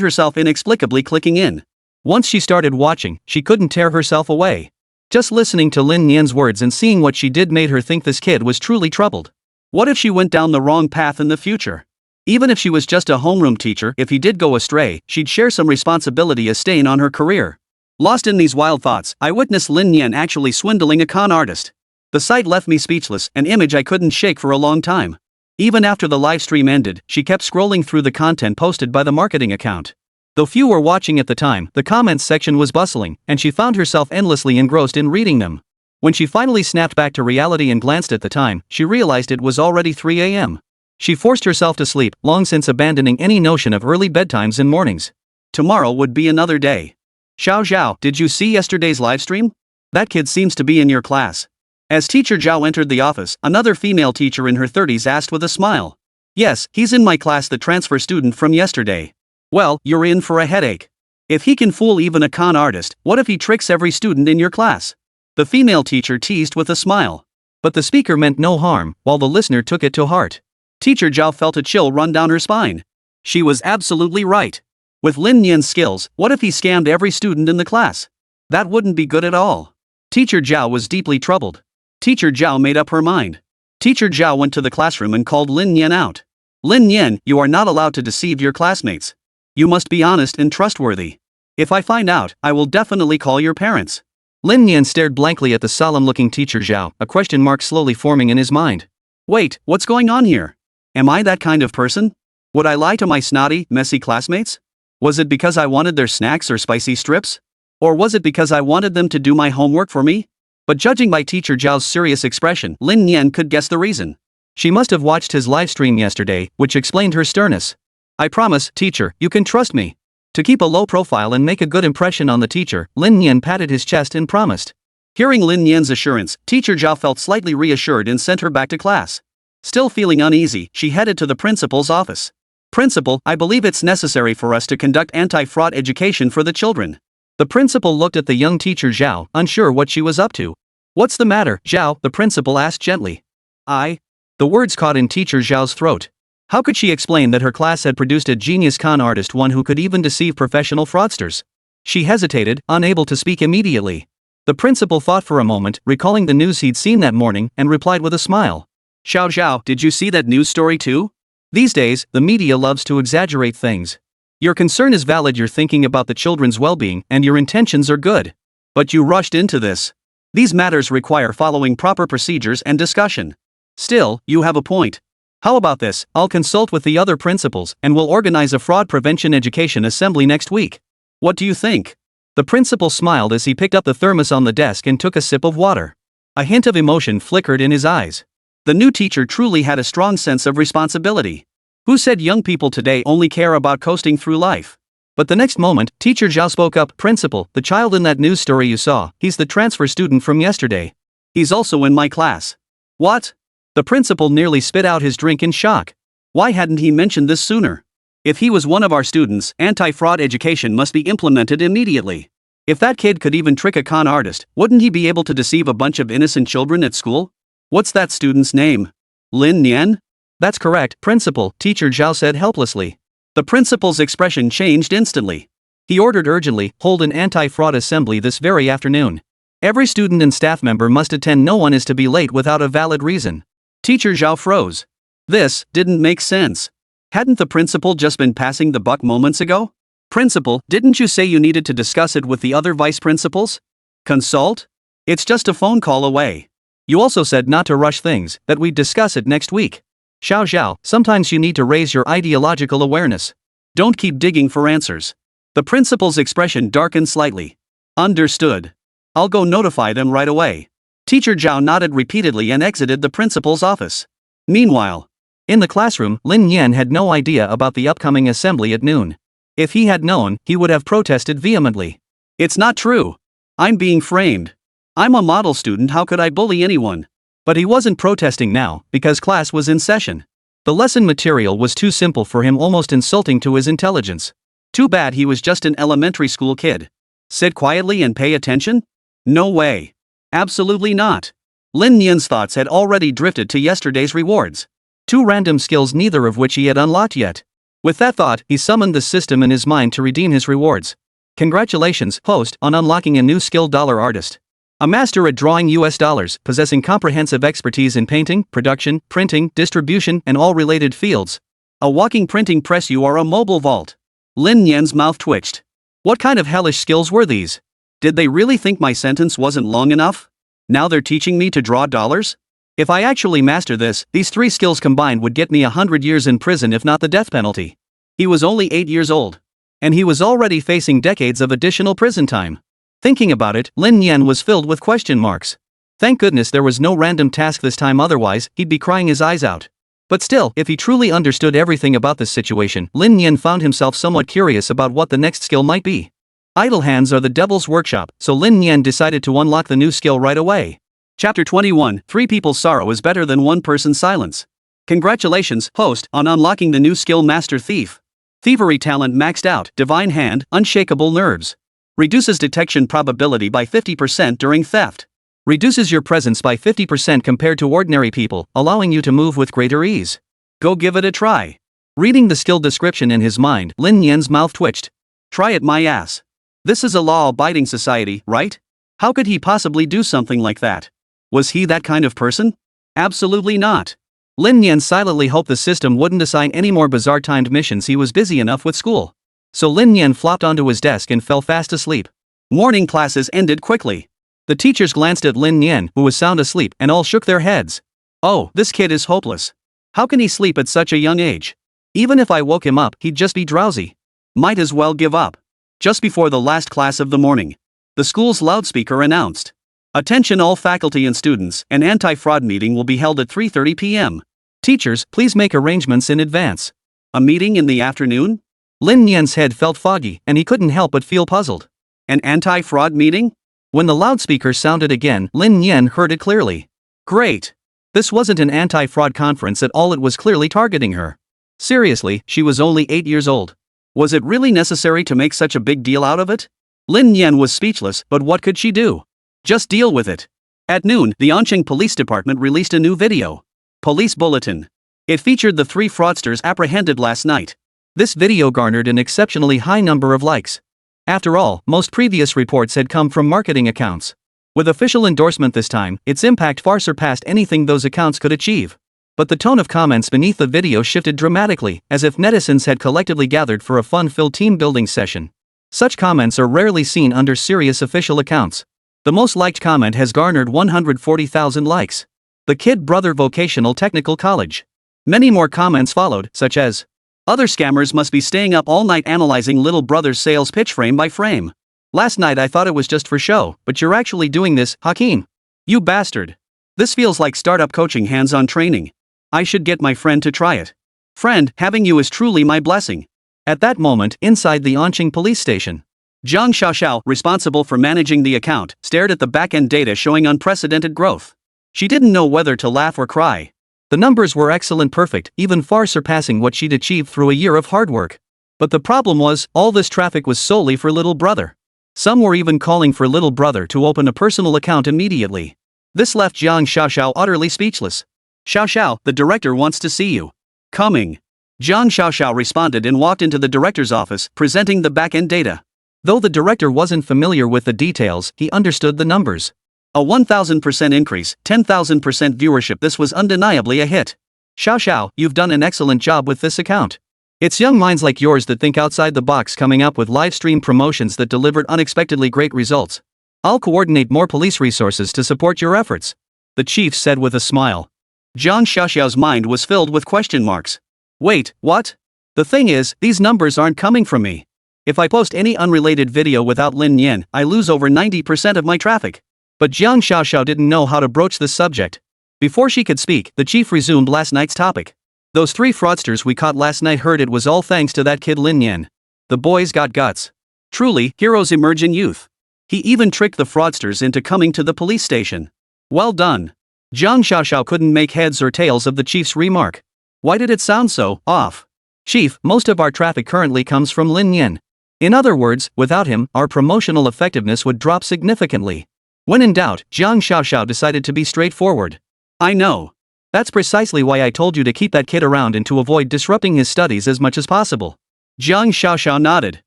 herself inexplicably clicking in. Once she started watching, she couldn't tear herself away. Just listening to Lin Nian's words and seeing what she did made her think this kid was truly troubled. What if she went down the wrong path in the future? Even if she was just a homeroom teacher, if he did go astray, she'd share some responsibility, a stain on her career. Lost in these wild thoughts, I witnessed Lin Nian actually swindling a con artist. The sight left me speechless, an image I couldn't shake for a long time. Even after the live stream ended, she kept scrolling through the content posted by the marketing account. Though few were watching at the time, the comments section was bustling, and she found herself endlessly engrossed in reading them. When she finally snapped back to reality and glanced at the time, she realized it was already 3 a.m. She forced herself to sleep, long since abandoning any notion of early bedtimes and mornings. Tomorrow would be another day. Xiao Zhao, did you see yesterday's livestream? That kid seems to be in your class. As teacher Zhao entered the office, another female teacher in her 30s asked with a smile. Yes, he's in my class, the transfer student from yesterday. Well, you're in for a headache. If he can fool even a con artist, what if he tricks every student in your class? The female teacher teased with a smile. But the speaker meant no harm, while the listener took it to heart. Teacher Zhao felt a chill run down her spine. She was absolutely right. With Lin Nian's skills, what if he scammed every student in the class? That wouldn't be good at all. Teacher Zhao was deeply troubled. Teacher Zhao made up her mind. Teacher Zhao went to the classroom and called Lin Nian out. Lin Nian, you are not allowed to deceive your classmates. You must be honest and trustworthy. If I find out, I will definitely call your parents. Lin Nian stared blankly at the solemn-looking teacher Zhao, a question mark slowly forming in his mind. Wait, what's going on here? Am I that kind of person? Would I lie to my snotty, messy classmates? Was it because I wanted their snacks or spicy strips? Or was it because I wanted them to do my homework for me? But judging by teacher Zhao's serious expression, Lin Nian could guess the reason. She must have watched his live stream yesterday, which explained her sternness. I promise, teacher, you can trust me. To keep a low profile and make a good impression on the teacher, Lin Nian patted his chest and promised. Hearing Lin Nian's assurance, teacher Zhao felt slightly reassured and sent her back to class. Still feeling uneasy, she headed to the principal's office. Principal, I believe it's necessary for us to conduct anti-fraud education for the children. The principal looked at the young teacher Zhao, unsure what she was up to. What's the matter, Zhao? The principal asked gently. The words caught in teacher Zhao's throat. How could she explain that her class had produced a genius con artist, one who could even deceive professional fraudsters? She hesitated, unable to speak immediately. The principal thought for a moment, recalling the news he'd seen that morning, and replied with a smile. Xiao Zhao, did you see that news story too? These days, the media loves to exaggerate things. Your concern is valid, you're thinking about the children's well-being, and your intentions are good. But you rushed into this. These matters require following proper procedures and discussion. Still, you have a point. How about this, I'll consult with the other principals, and we'll organize a fraud prevention education assembly next week. What do you think? The principal smiled as he picked up the thermos on the desk and took a sip of water. A hint of emotion flickered in his eyes. The new teacher truly had a strong sense of responsibility. Who said young people today only care about coasting through life? But the next moment, teacher Zhao spoke up. Principal, the child in that news story you saw, he's the transfer student from yesterday. He's also in my class. What? The principal nearly spit out his drink in shock. Why hadn't he mentioned this sooner? If he was one of our students, anti-fraud education must be implemented immediately. If that kid could even trick a con artist, wouldn't he be able to deceive a bunch of innocent children at school? What's that student's name? Lin Nian? That's correct, principal, teacher Zhao said helplessly. The principal's expression changed instantly. He ordered urgently, hold an anti-fraud assembly this very afternoon. Every student and staff member must attend, no one is to be late without a valid reason. Teacher Zhao froze. This didn't make sense. Hadn't the principal just been passing the buck moments ago? Principal, didn't you say you needed to discuss it with the other vice principals? Consult? It's just a phone call away. You also said not to rush things, that we'd discuss it next week. Xiao Zhao, sometimes you need to raise your ideological awareness. Don't keep digging for answers. The principal's expression darkened slightly. Understood. I'll go notify them right away. Teacher Zhao nodded repeatedly and exited the principal's office. Meanwhile, in the classroom, Lin Nian had no idea about the upcoming assembly at noon. If he had known, he would have protested vehemently. It's not true. I'm being framed. I'm a model student, how could I bully anyone? But he wasn't protesting now, because class was in session. The lesson material was too simple for him, almost insulting to his intelligence. Too bad he was just an elementary school kid. Sit quietly and pay attention? No way. Absolutely not. Lin Nian's thoughts had already drifted to yesterday's rewards. 2 random skills, neither of which he had unlocked yet. With that thought, he summoned the system in his mind to redeem his rewards. Congratulations, host, on unlocking a new skill, dollar artist. A master at drawing US dollars, possessing comprehensive expertise in painting, production, printing, distribution, and all related fields. A walking printing press, you are a mobile vault. Lin Nian's mouth twitched. What kind of hellish skills were these? Did they really think my sentence wasn't long enough? Now they're teaching me to draw dollars? If I actually master this, these 3 skills combined would get me 100 years in prison, if not the death penalty. He was only 8 years old. And he was already facing decades of additional prison time. Thinking about it, Lin Nian was filled with question marks. Thank goodness there was no random task this time, otherwise, he'd be crying his eyes out. But still, if he truly understood everything about this situation, Lin Nian found himself somewhat curious about what the next skill might be. Idle hands are the devil's workshop, so Lin Nian decided to unlock the new skill right away. Chapter 21, 3 people's sorrow is better than 1 person's silence. Congratulations, host, on unlocking the new skill Master Thief. Thievery talent maxed out, divine hand, unshakable nerves. Reduces detection probability by 50% during theft. Reduces your presence by 50% compared to ordinary people, allowing you to move with greater ease. Go give it a try. Reading the skill description in his mind, Lin Nian's mouth twitched. Try it my ass. This is a law-abiding society, right? How could he possibly do something like that? Was he that kind of person? Absolutely not. Lin Nian silently hoped the system wouldn't assign any more bizarre timed missions. He was busy enough with school. So Lin Nian flopped onto his desk and fell fast asleep. Morning classes ended quickly. The teachers glanced at Lin Nian, who was sound asleep, and all shook their heads. Oh, this kid is hopeless. How can he sleep at such a young age? Even if I woke him up, he'd just be drowsy. Might as well give up. Just before the last class of the morning, the school's loudspeaker announced, "Attention all faculty and students, an anti-fraud meeting will be held at 3:30 p.m. Teachers, please make arrangements in advance." A meeting in the afternoon? Lin Nian's head felt foggy, and he couldn't help but feel puzzled. An anti-fraud meeting? When the loudspeaker sounded again, Lin Nian heard it clearly. Great. This wasn't an anti-fraud conference at all, it was clearly targeting her. Seriously, she was only 8 years old. Was it really necessary to make such a big deal out of it? Lin Nian was speechless, but what could she do? Just deal with it. At noon, the Anqing Police Department released a new video. Police Bulletin. It featured the 3 fraudsters apprehended last night. This video garnered an exceptionally high number of likes. After all, most previous reports had come from marketing accounts. With official endorsement this time, its impact far surpassed anything those accounts could achieve. But the tone of comments beneath the video shifted dramatically, as if netizens had collectively gathered for a fun-filled team-building session. Such comments are rarely seen under serious official accounts. The most liked comment has garnered 140,000 likes. The Kid Brother Vocational Technical College. Many more comments followed, such as, "Other scammers must be staying up all night analyzing little brother's sales pitch frame by frame. Last night I thought it was just for show, but you're actually doing this, Hakeem. You bastard. This feels like startup coaching hands-on training. I should get my friend to try it. Friend, having you is truly my blessing." At that moment, inside the Anqing police station, Zhang Xiaoxiao, responsible for managing the account, stared at the back-end data showing unprecedented growth. She didn't know whether to laugh or cry. The numbers were excellent, perfect, even far surpassing what she'd achieved through a year of hard work. But the problem was, all this traffic was solely for little brother. Some were even calling for little brother to open a personal account immediately. This left Zhang Xiaoxiao utterly speechless. "Xiaoxiao, the director wants to see you." "Coming." Zhang Xiaoxiao responded and walked into the director's office, presenting the back-end data. Though the director wasn't familiar with the details, he understood the numbers. A 1,000% increase, 10,000% viewership. This was undeniably a hit. "Xiaoxiao, you've done an excellent job with this account. It's young minds like yours that think outside the box, coming up with live stream promotions that delivered unexpectedly great results. I'll coordinate more police resources to support your efforts," the chief said with a smile. Zhang Xiaoxiao's mind was filled with question marks. Wait, what? The thing is, these numbers aren't coming from me. If I post any unrelated video without Lin Nian, I lose over 90% of my traffic. But Zhang Xiaoxiao didn't know how to broach this subject. Before she could speak, the chief resumed last night's topic. "Those 3 fraudsters we caught last night, heard it was all thanks to that kid Lin Nian. The boy's got guts. Truly, heroes emerge in youth. He even tricked the fraudsters into coming to the police station. Well done." Zhang Xiaoxiao couldn't make heads or tails of the chief's remark. Why did it sound so off? "Chief, most of our traffic currently comes from Lin Nian. In other words, without him, our promotional effectiveness would drop significantly." When in doubt, Zhang Xiaoxiao decided to be straightforward. "I know. That's precisely why I told you to keep that kid around and to avoid disrupting his studies as much as possible." Zhang Xiaoxiao nodded.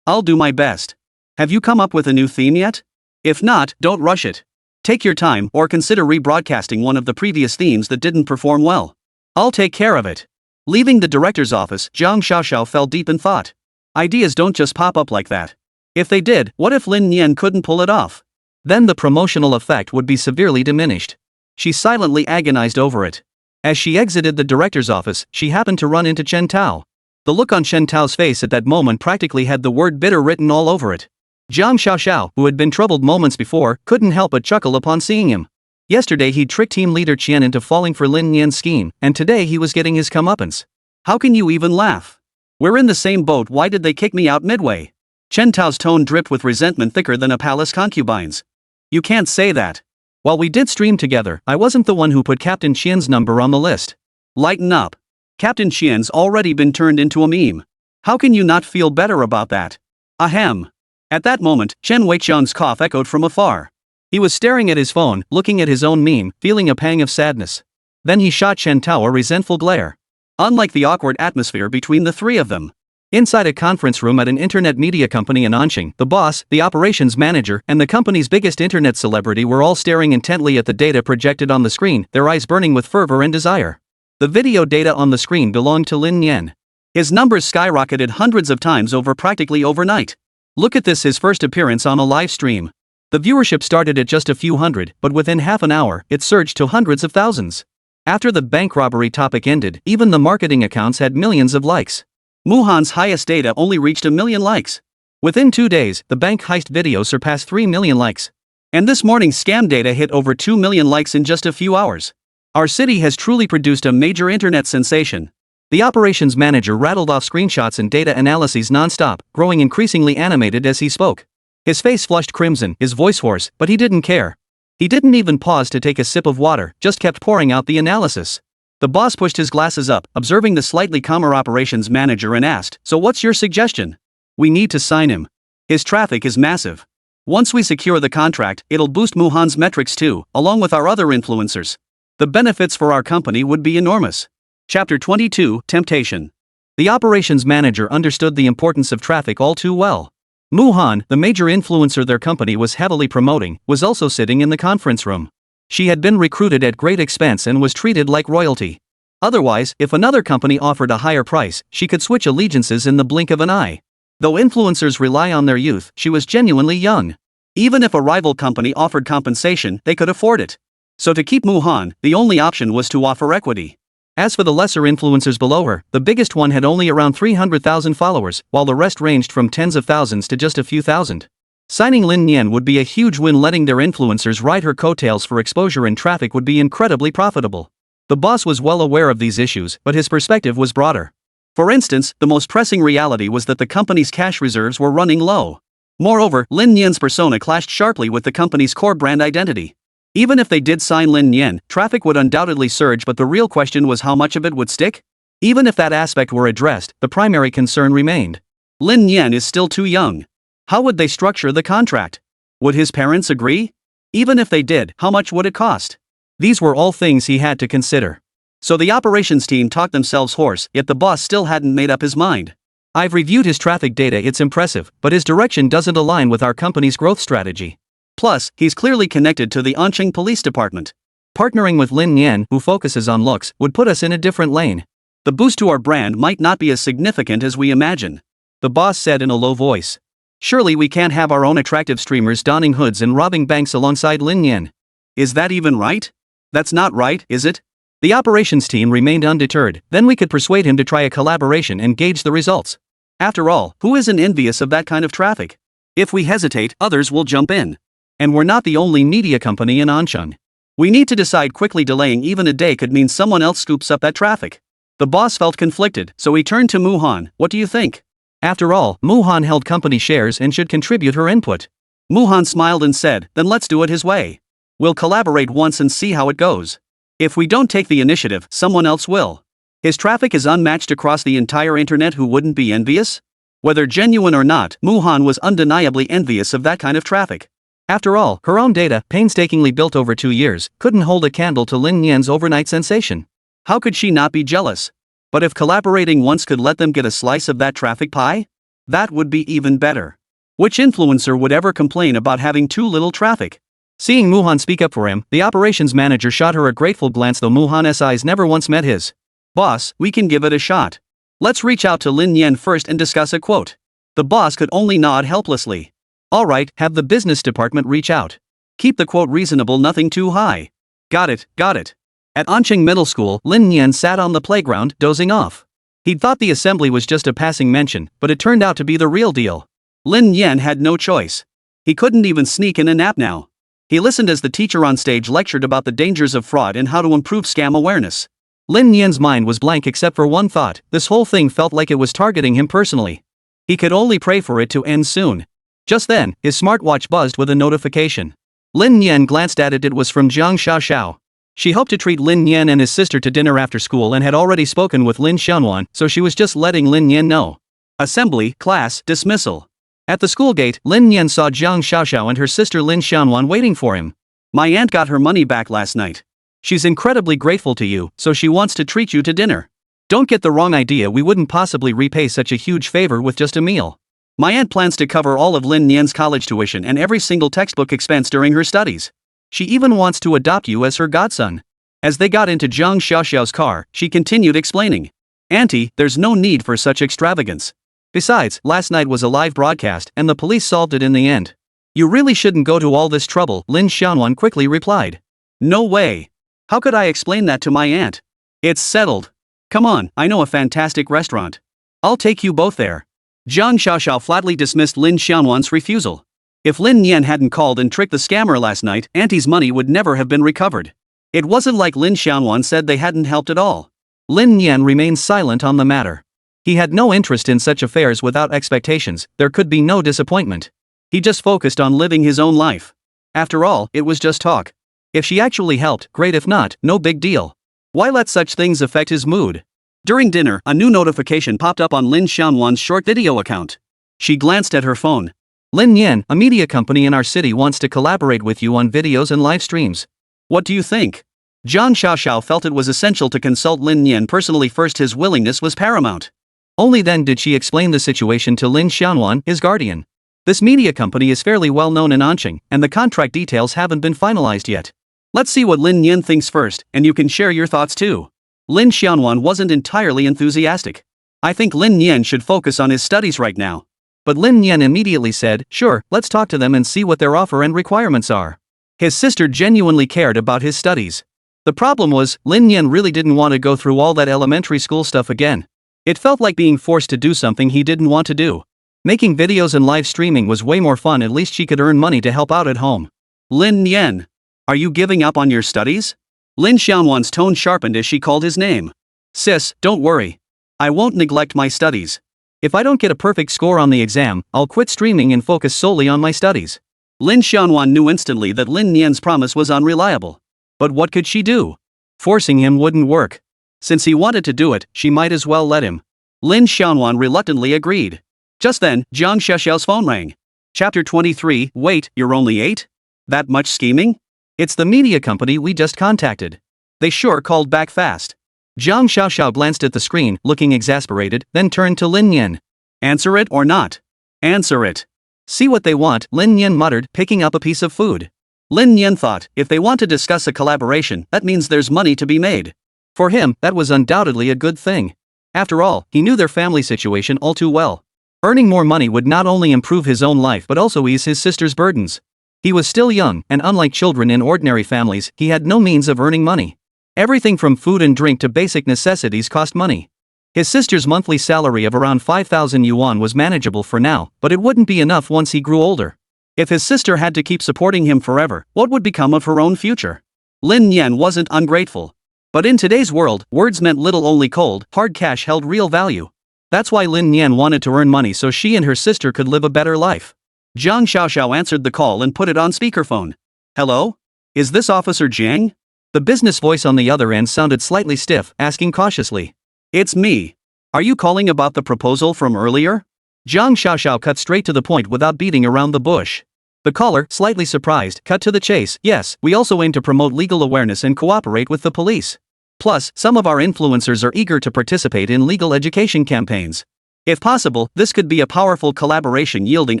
"I'll do my best. Have you come up with a new theme yet? If not, don't rush it. Take your time, or consider rebroadcasting one of the previous themes that didn't perform well. I'll take care of it." Leaving the director's office, Zhang Xiaoxiao fell deep in thought. Ideas don't just pop up like that. If they did, what if Lin Nian couldn't pull it off? Then the promotional effect would be severely diminished. She silently agonized over it. As she exited the director's office, she happened to run into Chen Tao. The look on Chen Tao's face at that moment practically had the word bitter written all over it. Zhang Xiaoxiao, who had been troubled moments before, couldn't help but chuckle upon seeing him. Yesterday he tricked team leader Qian into falling for Lin Nian's scheme, and today he was getting his comeuppance. How can you even laugh? We're in the same boat, why did they kick me out midway? Chen Tao's tone dripped with resentment thicker than a palace concubine's. You can't say that. While we did stream together, I wasn't the one who put Captain Qian's number on the list. Lighten up. Captain Qian's already been turned into a meme. How can you not feel better about that? Ahem. At that moment, Chen Weiqiang's cough echoed from afar. He was staring at his phone, looking at his own meme, feeling a pang of sadness. Then he shot Chen Tao a resentful glare. Unlike the awkward atmosphere between the three of them. Inside a conference room at an internet media company in Anqing, the boss, the operations manager, and the company's biggest internet celebrity were all staring intently at the data projected on the screen, their eyes burning with fervor and desire. The video data on the screen belonged to Lin Nian. His numbers skyrocketed hundreds of times over practically overnight. Look at this, his first appearance on a live stream. The viewership started at just a few hundred, but within half an hour, it surged to hundreds of thousands. After the bank robbery topic ended, even the marketing accounts had millions of likes. Muhan's highest data only reached 1 million likes. Within 2 days, the bank heist video surpassed 3 million likes. And this morning's scam data hit over 2 million likes in just a few hours. Our city has truly produced a major internet sensation. The operations manager rattled off screenshots and data analyses non-stop, growing increasingly animated as he spoke. His face flushed crimson, his voice hoarse, but he didn't care. He didn't even pause to take a sip of water, just kept pouring out the analysis. The boss pushed his glasses up, observing the slightly calmer operations manager, and asked, "So what's your suggestion?" "We need to sign him. His traffic is massive. Once we secure the contract, it'll boost Muhan's metrics too, along with our other influencers. The benefits for our company would be enormous." Chapter 22, Temptation. The operations manager understood the importance of traffic all too well. Muhan, the major influencer their company was heavily promoting, was also sitting in the conference room. She had been recruited at great expense and was treated like royalty. Otherwise, if another company offered a higher price, she could switch allegiances in the blink of an eye. Though influencers rely on their youth, she was genuinely young. Even if a rival company offered compensation, they could afford it. So to keep Muhan, the only option was to offer equity. As for the lesser influencers below her, the biggest one had only around 300,000 followers, while the rest ranged from tens of thousands to just a few thousand. Signing Lin Nian would be a huge win. Letting their influencers ride her coattails for exposure and traffic would be incredibly profitable. The boss was well aware of these issues, but his perspective was broader. For instance, the most pressing reality was that the company's cash reserves were running low. Moreover, Lin Nian's persona clashed sharply with the company's core brand identity. Even if they did sign Lin Nian, traffic would undoubtedly surge, but the real question was how much of it would stick? Even if that aspect were addressed, the primary concern remained. Lin Nian is still too young. How would they structure the contract? Would his parents agree? Even if they did, how much would it cost? These were all things he had to consider. So the operations team talked themselves hoarse, yet the boss still hadn't made up his mind. "I've reviewed his traffic data, it's impressive, but his direction doesn't align with our company's growth strategy. Plus, he's clearly connected to the Anqing Police Department. Partnering with Lin Nian, who focuses on looks, would put us in a different lane. The boost to our brand might not be as significant as we imagine," the boss said in a low voice. "Surely we can't have our own attractive streamers donning hoods and robbing banks alongside Lin Nian. Is that even right? That's not right, is it?" The operations team remained undeterred. "Then we could persuade him to try a collaboration and gauge the results. After all, who isn't envious of that kind of traffic? If we hesitate, others will jump in. And we're not the only media company in Anqing. We need to decide quickly. Delaying even a day could mean someone else scoops up that traffic." The boss felt conflicted, so he turned to Muhan. "What do you think?" After all, Muhan held company shares and should contribute her input. Muhan smiled and said, "Then let's do it his way. We'll collaborate once and see how it goes. If we don't take the initiative, someone else will. His traffic is unmatched across the entire internet. Who wouldn't be envious?" Whether genuine or not, Muhan was undeniably envious of that kind of traffic. After all, her own data, painstakingly built over 2 years, couldn't hold a candle to Lin Nian's overnight sensation. How could she not be jealous? But if collaborating once could let them get a slice of that traffic pie? That would be even better. Which influencer would ever complain about having too little traffic? Seeing Muhan speak up for him, the operations manager shot her a grateful glance, though Muhan's eyes never once met his. "Boss, we can give it a shot. Let's reach out to Lin Nian first and discuss a quote." The boss could only nod helplessly. "All right, have the business department reach out. Keep the quote reasonable, nothing too high." Got it, got it." At Anqing Middle School, Lin Nian sat on the playground, dozing off. He'd thought the assembly was just a passing mention, but it turned out to be the real deal. Lin Nian had no choice. He couldn't even sneak in a nap now. He listened as the teacher on stage lectured about the dangers of fraud and how to improve scam awareness. Lin Nian's mind was blank except for one thought: this whole thing felt like it was targeting him personally. He could only pray for it to end soon. Just then, his smartwatch buzzed with a notification. Lin Nian glanced at it. It was from Zhang Xiaoxiao. She hoped to treat Lin Nian and his sister to dinner after school and had already spoken with Lin Xianwan, so she was just letting Lin Nian know. Assembly, class, dismissal. At the school gate, Lin Nian saw Zhang Xiaoxiao and her sister Lin Xianwan waiting for him. My aunt got her money back last night. She's incredibly grateful to you, so she wants to treat you to dinner. Don't get the wrong idea, we wouldn't possibly repay such a huge favor with just a meal. My aunt plans to cover all of Lin Nian's college tuition and every single textbook expense during her studies. She even wants to adopt you as her godson. As they got into Zhang Xiaoxiao's car, she continued explaining. Auntie, there's no need for such extravagance. Besides, last night was a live broadcast and the police solved it in the end. You really shouldn't go to all this trouble, Lin Xianwan quickly replied. No way. How could I explain that to my aunt? It's settled. Come on, I know a fantastic restaurant. I'll take you both there. Zhang Xiaoxiao flatly dismissed Lin Xianwan's refusal. If Lin Nian hadn't called and tricked the scammer last night, Auntie's money would never have been recovered. It wasn't like Lin Xianwan said they hadn't helped at all. Lin Nian remained silent on the matter. He had no interest in such affairs. Without expectations, there could be no disappointment. He just focused on living his own life. After all, it was just talk. If she actually helped, great. If not, no big deal. Why let such things affect his mood? During dinner, a new notification popped up on Lin Xianwan's short video account. She glanced at her phone. Lin Nian, a media company in our city, wants to collaborate with you on videos and live streams. What do you think? Zhang Xiaoxiao felt it was essential to consult Lin Nian personally first. His willingness was paramount. Only then did she explain the situation to Lin Xianwan, his guardian. This media company is fairly well known in Anqing, and the contract details haven't been finalized yet. Let's see what Lin Nian thinks first, and you can share your thoughts too. Lin Xianwan wasn't entirely enthusiastic. I think Lin Nian should focus on his studies right now. But Lin Nian immediately said, sure, let's talk to them and see what their offer and requirements are. His sister genuinely cared about his studies. The problem was, Lin Nian really didn't want to go through all that elementary school stuff again. It felt like being forced to do something he didn't want to do. Making videos and live streaming was way more fun. At least she could earn money to help out at home. Lin Nian. Are you giving up on your studies? Lin Xianwan's tone sharpened as she called his name. Sis, don't worry. I won't neglect my studies. If I don't get a perfect score on the exam, I'll quit streaming and focus solely on my studies. Lin Xianwan knew instantly that Lin Nian's promise was unreliable. But what could she do? Forcing him wouldn't work. Since he wanted to do it, she might as well let him. Lin Xianwan reluctantly agreed. Just then, Zhang Xiaoxiao's phone rang. Chapter 23. Wait, you're only 8? That much scheming? It's the media company we just contacted. They sure called back fast. Zhang Xiaoxiao glanced at the screen, looking exasperated, then turned to Lin Nian. Answer it or not? Answer it. See what they want, Lin Nian muttered, picking up a piece of food. Lin Nian thought, if they want to discuss a collaboration, that means there's money to be made. For him, that was undoubtedly a good thing. After all, he knew their family situation all too well. Earning more money would not only improve his own life but also ease his sister's burdens. He was still young, and unlike children in ordinary families, he had no means of earning money. Everything from food and drink to basic necessities cost money. His sister's monthly salary of around 5,000 yuan was manageable for now, but it wouldn't be enough once he grew older. If his sister had to keep supporting him forever, what would become of her own future? Lin Nian wasn't ungrateful. But in today's world, words meant little. Only cold, hard cash held real value. That's why Lin Nian wanted to earn money so she and her sister could live a better life. Zhang Xiaoxiao answered the call and put it on speakerphone. Hello? Is this Officer Jiang? The business voice on the other end sounded slightly stiff, asking cautiously. It's me. Are you calling about the proposal from earlier? Zhang Xiaoxiao cut straight to the point without beating around the bush. The caller, slightly surprised, cut to the chase. Yes, we also aim to promote legal awareness and cooperate with the police. Plus, some of our influencers are eager to participate in legal education campaigns. If possible, this could be a powerful collaboration yielding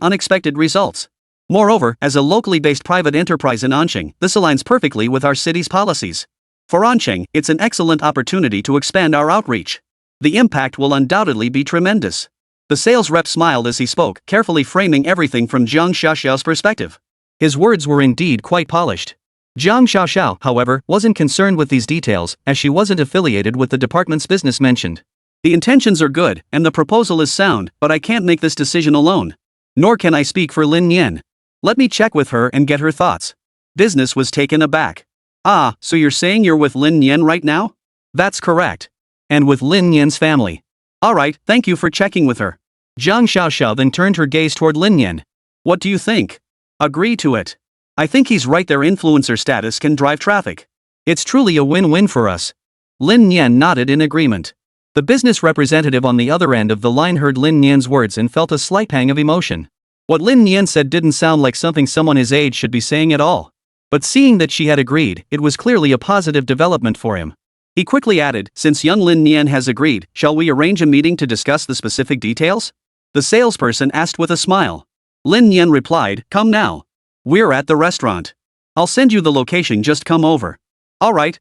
unexpected results. Moreover, as a locally based private enterprise in Anqing, this aligns perfectly with our city's policies. For Anqing, it's an excellent opportunity to expand our outreach. The impact will undoubtedly be tremendous. The sales rep smiled as he spoke, carefully framing everything from Zhang Xiaoxiao's perspective. His words were indeed quite polished. Zhang Xiaoxiao, however, wasn't concerned with these details, as she wasn't affiliated with the department's business mentioned. The intentions are good, and the proposal is sound, but I can't make this decision alone. Nor can I speak for Lin Nian. Let me check with her and get her thoughts. Business was taken aback. Ah, so you're saying you're with Lin Nian right now? That's correct. And with Lin Nian's family. Alright, thank you for checking with her. Zhang Xiaoxiao then turned her gaze toward Lin Nian. What do you think? Agree to it. I think he's right, their influencer status can drive traffic. It's truly a win-win for us. Lin Nian nodded in agreement. The business representative on the other end of the line heard Lin Nian's words and felt a slight pang of emotion. What Lin Nian said didn't sound like something someone his age should be saying at all. But seeing that she had agreed, it was clearly a positive development for him. He quickly added, since young Lin Nian has agreed, shall we arrange a meeting to discuss the specific details? The salesperson asked with a smile. Lin Nian replied, come now. We're at the restaurant. I'll send you the location, just come over. Alright.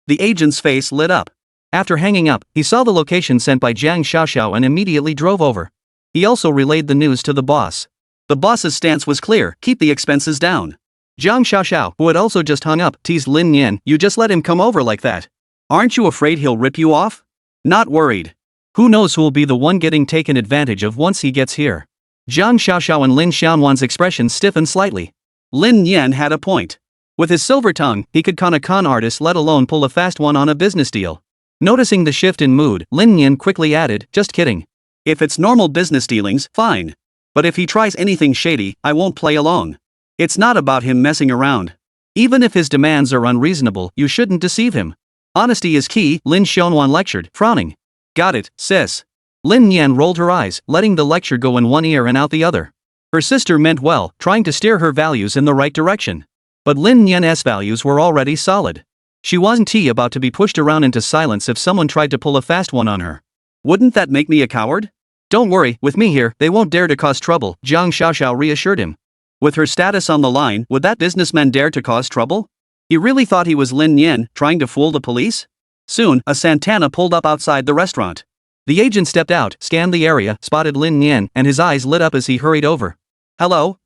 The agent's face lit up. After hanging up, he saw the location sent by Zhang Xiaoxiao and immediately drove over. He also relayed the news to the boss. The boss's stance was clear, keep the expenses down. Zhang Xiaoxiao, who had also just hung up, teased Lin Nian, you just let him come over like that. Aren't you afraid he'll rip you off? Not worried. Who knows who'll be the one getting taken advantage of once he gets here. Zhang Xiaoxiao and Lin Xianwan's expression stiffened slightly. Lin Nian had a point. With his silver tongue, he could con a con artist, let alone pull a fast one on a business deal. Noticing the shift in mood, Lin Nian quickly added, just kidding. If it's normal business dealings, fine. But if he tries anything shady, I won't play along. It's not about him messing around. Even if his demands are unreasonable, you shouldn't deceive him. Honesty is key, Lin Xianwan lectured, frowning. Got it, sis. Lin Nian rolled her eyes, letting the lecture go in one ear and out the other. Her sister meant well, trying to steer her values in the right direction. But Lin Nian's values were already solid. She wasn't about to be pushed around into silence if someone tried to pull a fast one on her. Wouldn't that make me a coward? Don't worry, with me here, they won't dare to cause trouble, Zhang Xiaoxiao reassured him. With her status on the line, would that businessman dare to cause trouble? He really thought he was Lin Nian, trying to fool the police? Soon, a Santana pulled up outside the restaurant. The agent stepped out, scanned the area, spotted Lin Nian, and his eyes lit up as he hurried over. Hello.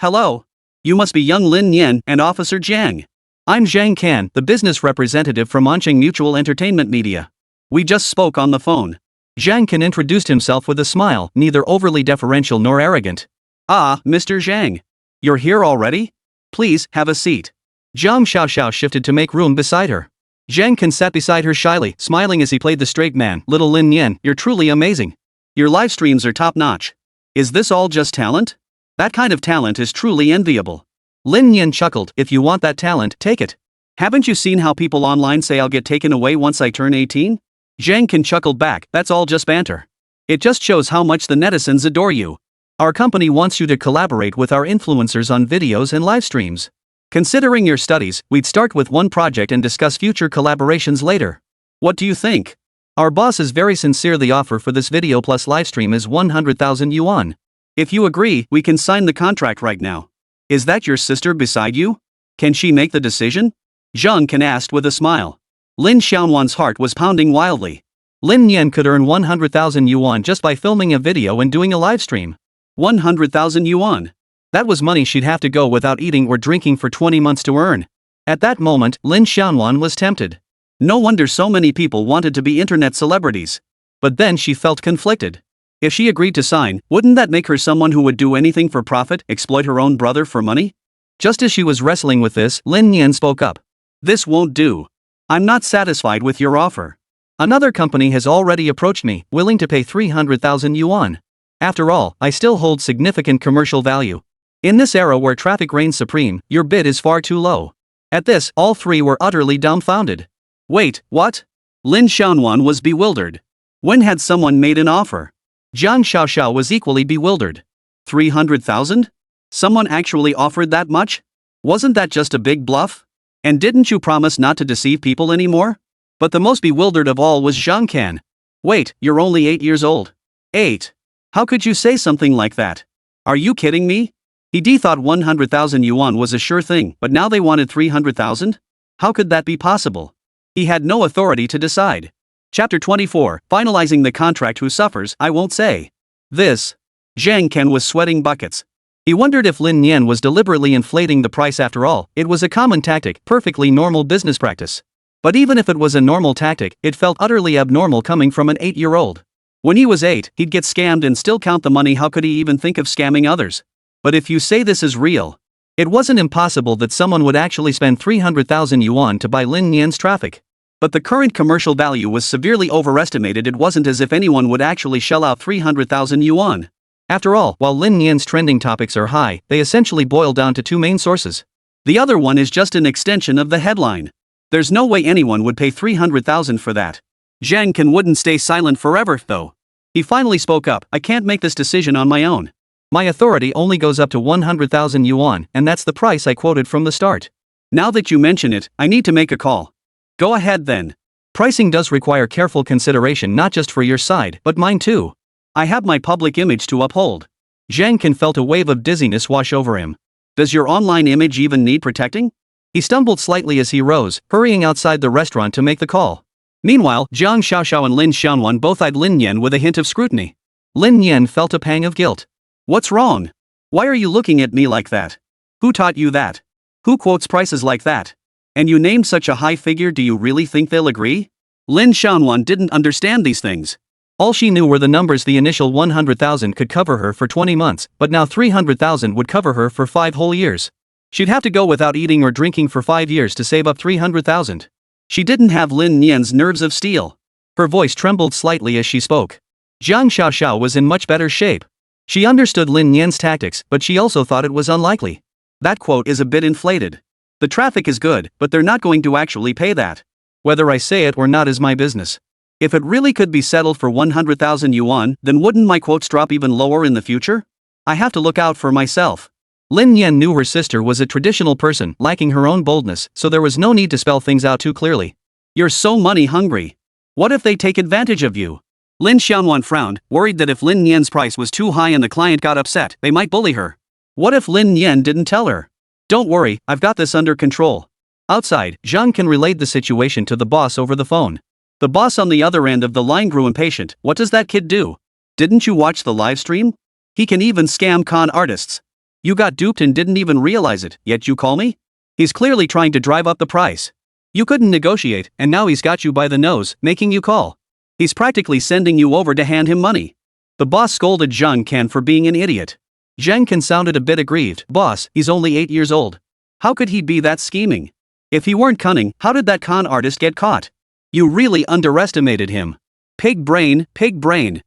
You must be young Lin Nian and Officer Jiang. I'm Zhang Can, the business representative from Anqing Mutual Entertainment Media. We just spoke on the phone. Zhang Can introduced himself with a smile, neither overly deferential nor arrogant. Ah, Mr. Zhang. You're here already? Please, have a seat. Zhang Xiaoxiao shifted to make room beside her. Zhang Can sat beside her shyly, smiling as he played the straight man. Little Lin Nian, you're truly amazing. Your live streams are top-notch. Is this all just talent? That kind of talent is truly enviable. Lin Nian chuckled, if you want that talent, take it. Haven't you seen how people online say I'll get taken away once I turn 18? Zhang Can chuckled back, that's all just banter. It just shows how much the netizens adore you. Our company wants you to collaborate with our influencers on videos and live streams. Considering your studies, we'd start with one project and discuss future collaborations later. What do you think? Our boss is very sincere. The offer for this video plus livestream is 100,000 yuan. If you agree, we can sign the contract right now. Is that your sister beside you? Can she make the decision? Zhang Can asked with a smile. Lin Xianwan's heart was pounding wildly. Lin Nian could earn 100,000 yuan just by filming a video and doing a livestream. 100,000 yuan. That was money she'd have to go without eating or drinking for 20 months to earn. At that moment, Lin Xianwan was tempted. No wonder so many people wanted to be internet celebrities. But then she felt conflicted. If she agreed to sign, wouldn't that make her someone who would do anything for profit, exploit her own brother for money? Just as she was wrestling with this, Lin Nian spoke up. This won't do. I'm not satisfied with your offer. Another company has already approached me, willing to pay 300,000 yuan. After all, I still hold significant commercial value. In this era where traffic reigns supreme, your bid is far too low. At this, all three were utterly dumbfounded. Wait, what? Lin Xianwan was bewildered. When had someone made an offer? Zhang Xiaoxiao was equally bewildered. 300,000? Someone actually offered that much? Wasn't that just a big bluff? And didn't you promise not to deceive people anymore? But the most bewildered of all was Zhang Can. Wait, you're only 8 years old. 8? How could you say something like that? Are you kidding me? He thought 100,000 yuan was a sure thing, but now they wanted 300,000? How could that be possible? He had no authority to decide. Chapter 24, Finalizing the Contract. Who suffers, I won't say. This. Zhang Can was sweating buckets. He wondered if Lin Nian was deliberately inflating the price. After all, it was a common tactic, perfectly normal business practice. But even if it was a normal tactic, it felt utterly abnormal coming from an 8-year-old. When he was 8, he'd get scammed and still count the money. How could he even think of scamming others? But if you say this is real, It wasn't impossible that someone would actually spend 300,000 yuan to buy Lin Nian's traffic. But the current commercial value was severely overestimated. It wasn't as if anyone would actually shell out 300,000 yuan. After all, while Lin Nian's trending topics are high, they essentially boil down to two main sources. The other one is just an extension of the headline. There's no way anyone would pay 300,000 for that. Zhang Can wouldn't stay silent forever, though. He finally spoke up. I can't make this decision on my own. My authority only goes up to 100,000 yuan, and that's the price I quoted from the start. Now that you mention it, I need to make a call. Go ahead then. Pricing does require careful consideration not just for your side, but mine too. I have my public image to uphold. Zhang Can felt a wave of dizziness wash over him. Does your online image even need protecting? He stumbled slightly as he rose, hurrying outside the restaurant to make the call. Meanwhile, Jiang Xiaoxiao and Lin Xiaonan both eyed Lin Nian with a hint of scrutiny. Lin Nian felt a pang of guilt. What's wrong? Why are you looking at me like that? Who taught you that? Who quotes prices like that? And you named such a high figure, do you really think they'll agree? Lin Xiaonan didn't understand these things. All she knew were the numbers. The initial 100,000 could cover her for 20 months, but now 300,000 would cover her for 5 whole years. She'd have to go without eating or drinking for 5 years to save up 300,000. She didn't have Lin Nian's nerves of steel. Her voice trembled slightly as she spoke. Jiang Xiaoxiao was in much better shape. She understood Lin Nian's tactics, but she also thought it was unlikely. That quote is a bit inflated. The traffic is good, but they're not going to actually pay that. Whether I say it or not is my business. If it really could be settled for 100,000 yuan, then wouldn't my quotes drop even lower in the future? I have to look out for myself. Lin Nian knew her sister was a traditional person, lacking her own boldness, so there was no need to spell things out too clearly. You're so money hungry. What if they take advantage of you? Lin Xiaonan frowned, worried that if Lin Nian's price was too high and the client got upset, they might bully her. What if Lin Nian didn't tell her? Don't worry, I've got this under control. Outside, Zhang Can relayed the situation to the boss over the phone. The boss on the other end of the line grew impatient. What does that kid do? Didn't you watch the live stream? He can even scam con artists. You got duped and didn't even realize it, yet you call me? He's clearly trying to drive up the price. You couldn't negotiate, and now he's got you by the nose, making you call. He's practically sending you over to hand him money. The boss scolded Zhang Can for being an idiot. Zhang Can sounded a bit aggrieved. Boss, he's only 8 years old. How could he be that scheming? If he weren't cunning, how did that con artist get caught? You really underestimated him. Pig brain, pig brain.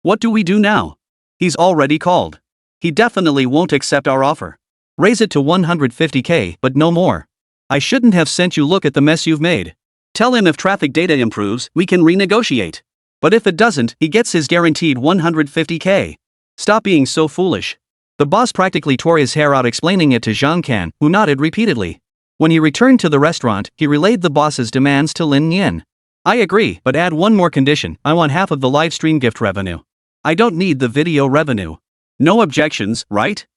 What do we do now? He's already called. He definitely won't accept our offer. Raise it to 150k, but no more. I shouldn't have sent you. Look at the mess you've made. Tell him if traffic data improves, we can renegotiate. But if it doesn't, he gets his guaranteed 150k. Stop being so foolish. The boss practically tore his hair out explaining it to Zhang Can, who nodded repeatedly. When he returned to the restaurant, he relayed the boss's demands to Lin Nian. I agree, but add one more condition. I want half of the live stream gift revenue. I don't need the video revenue. No objections, right?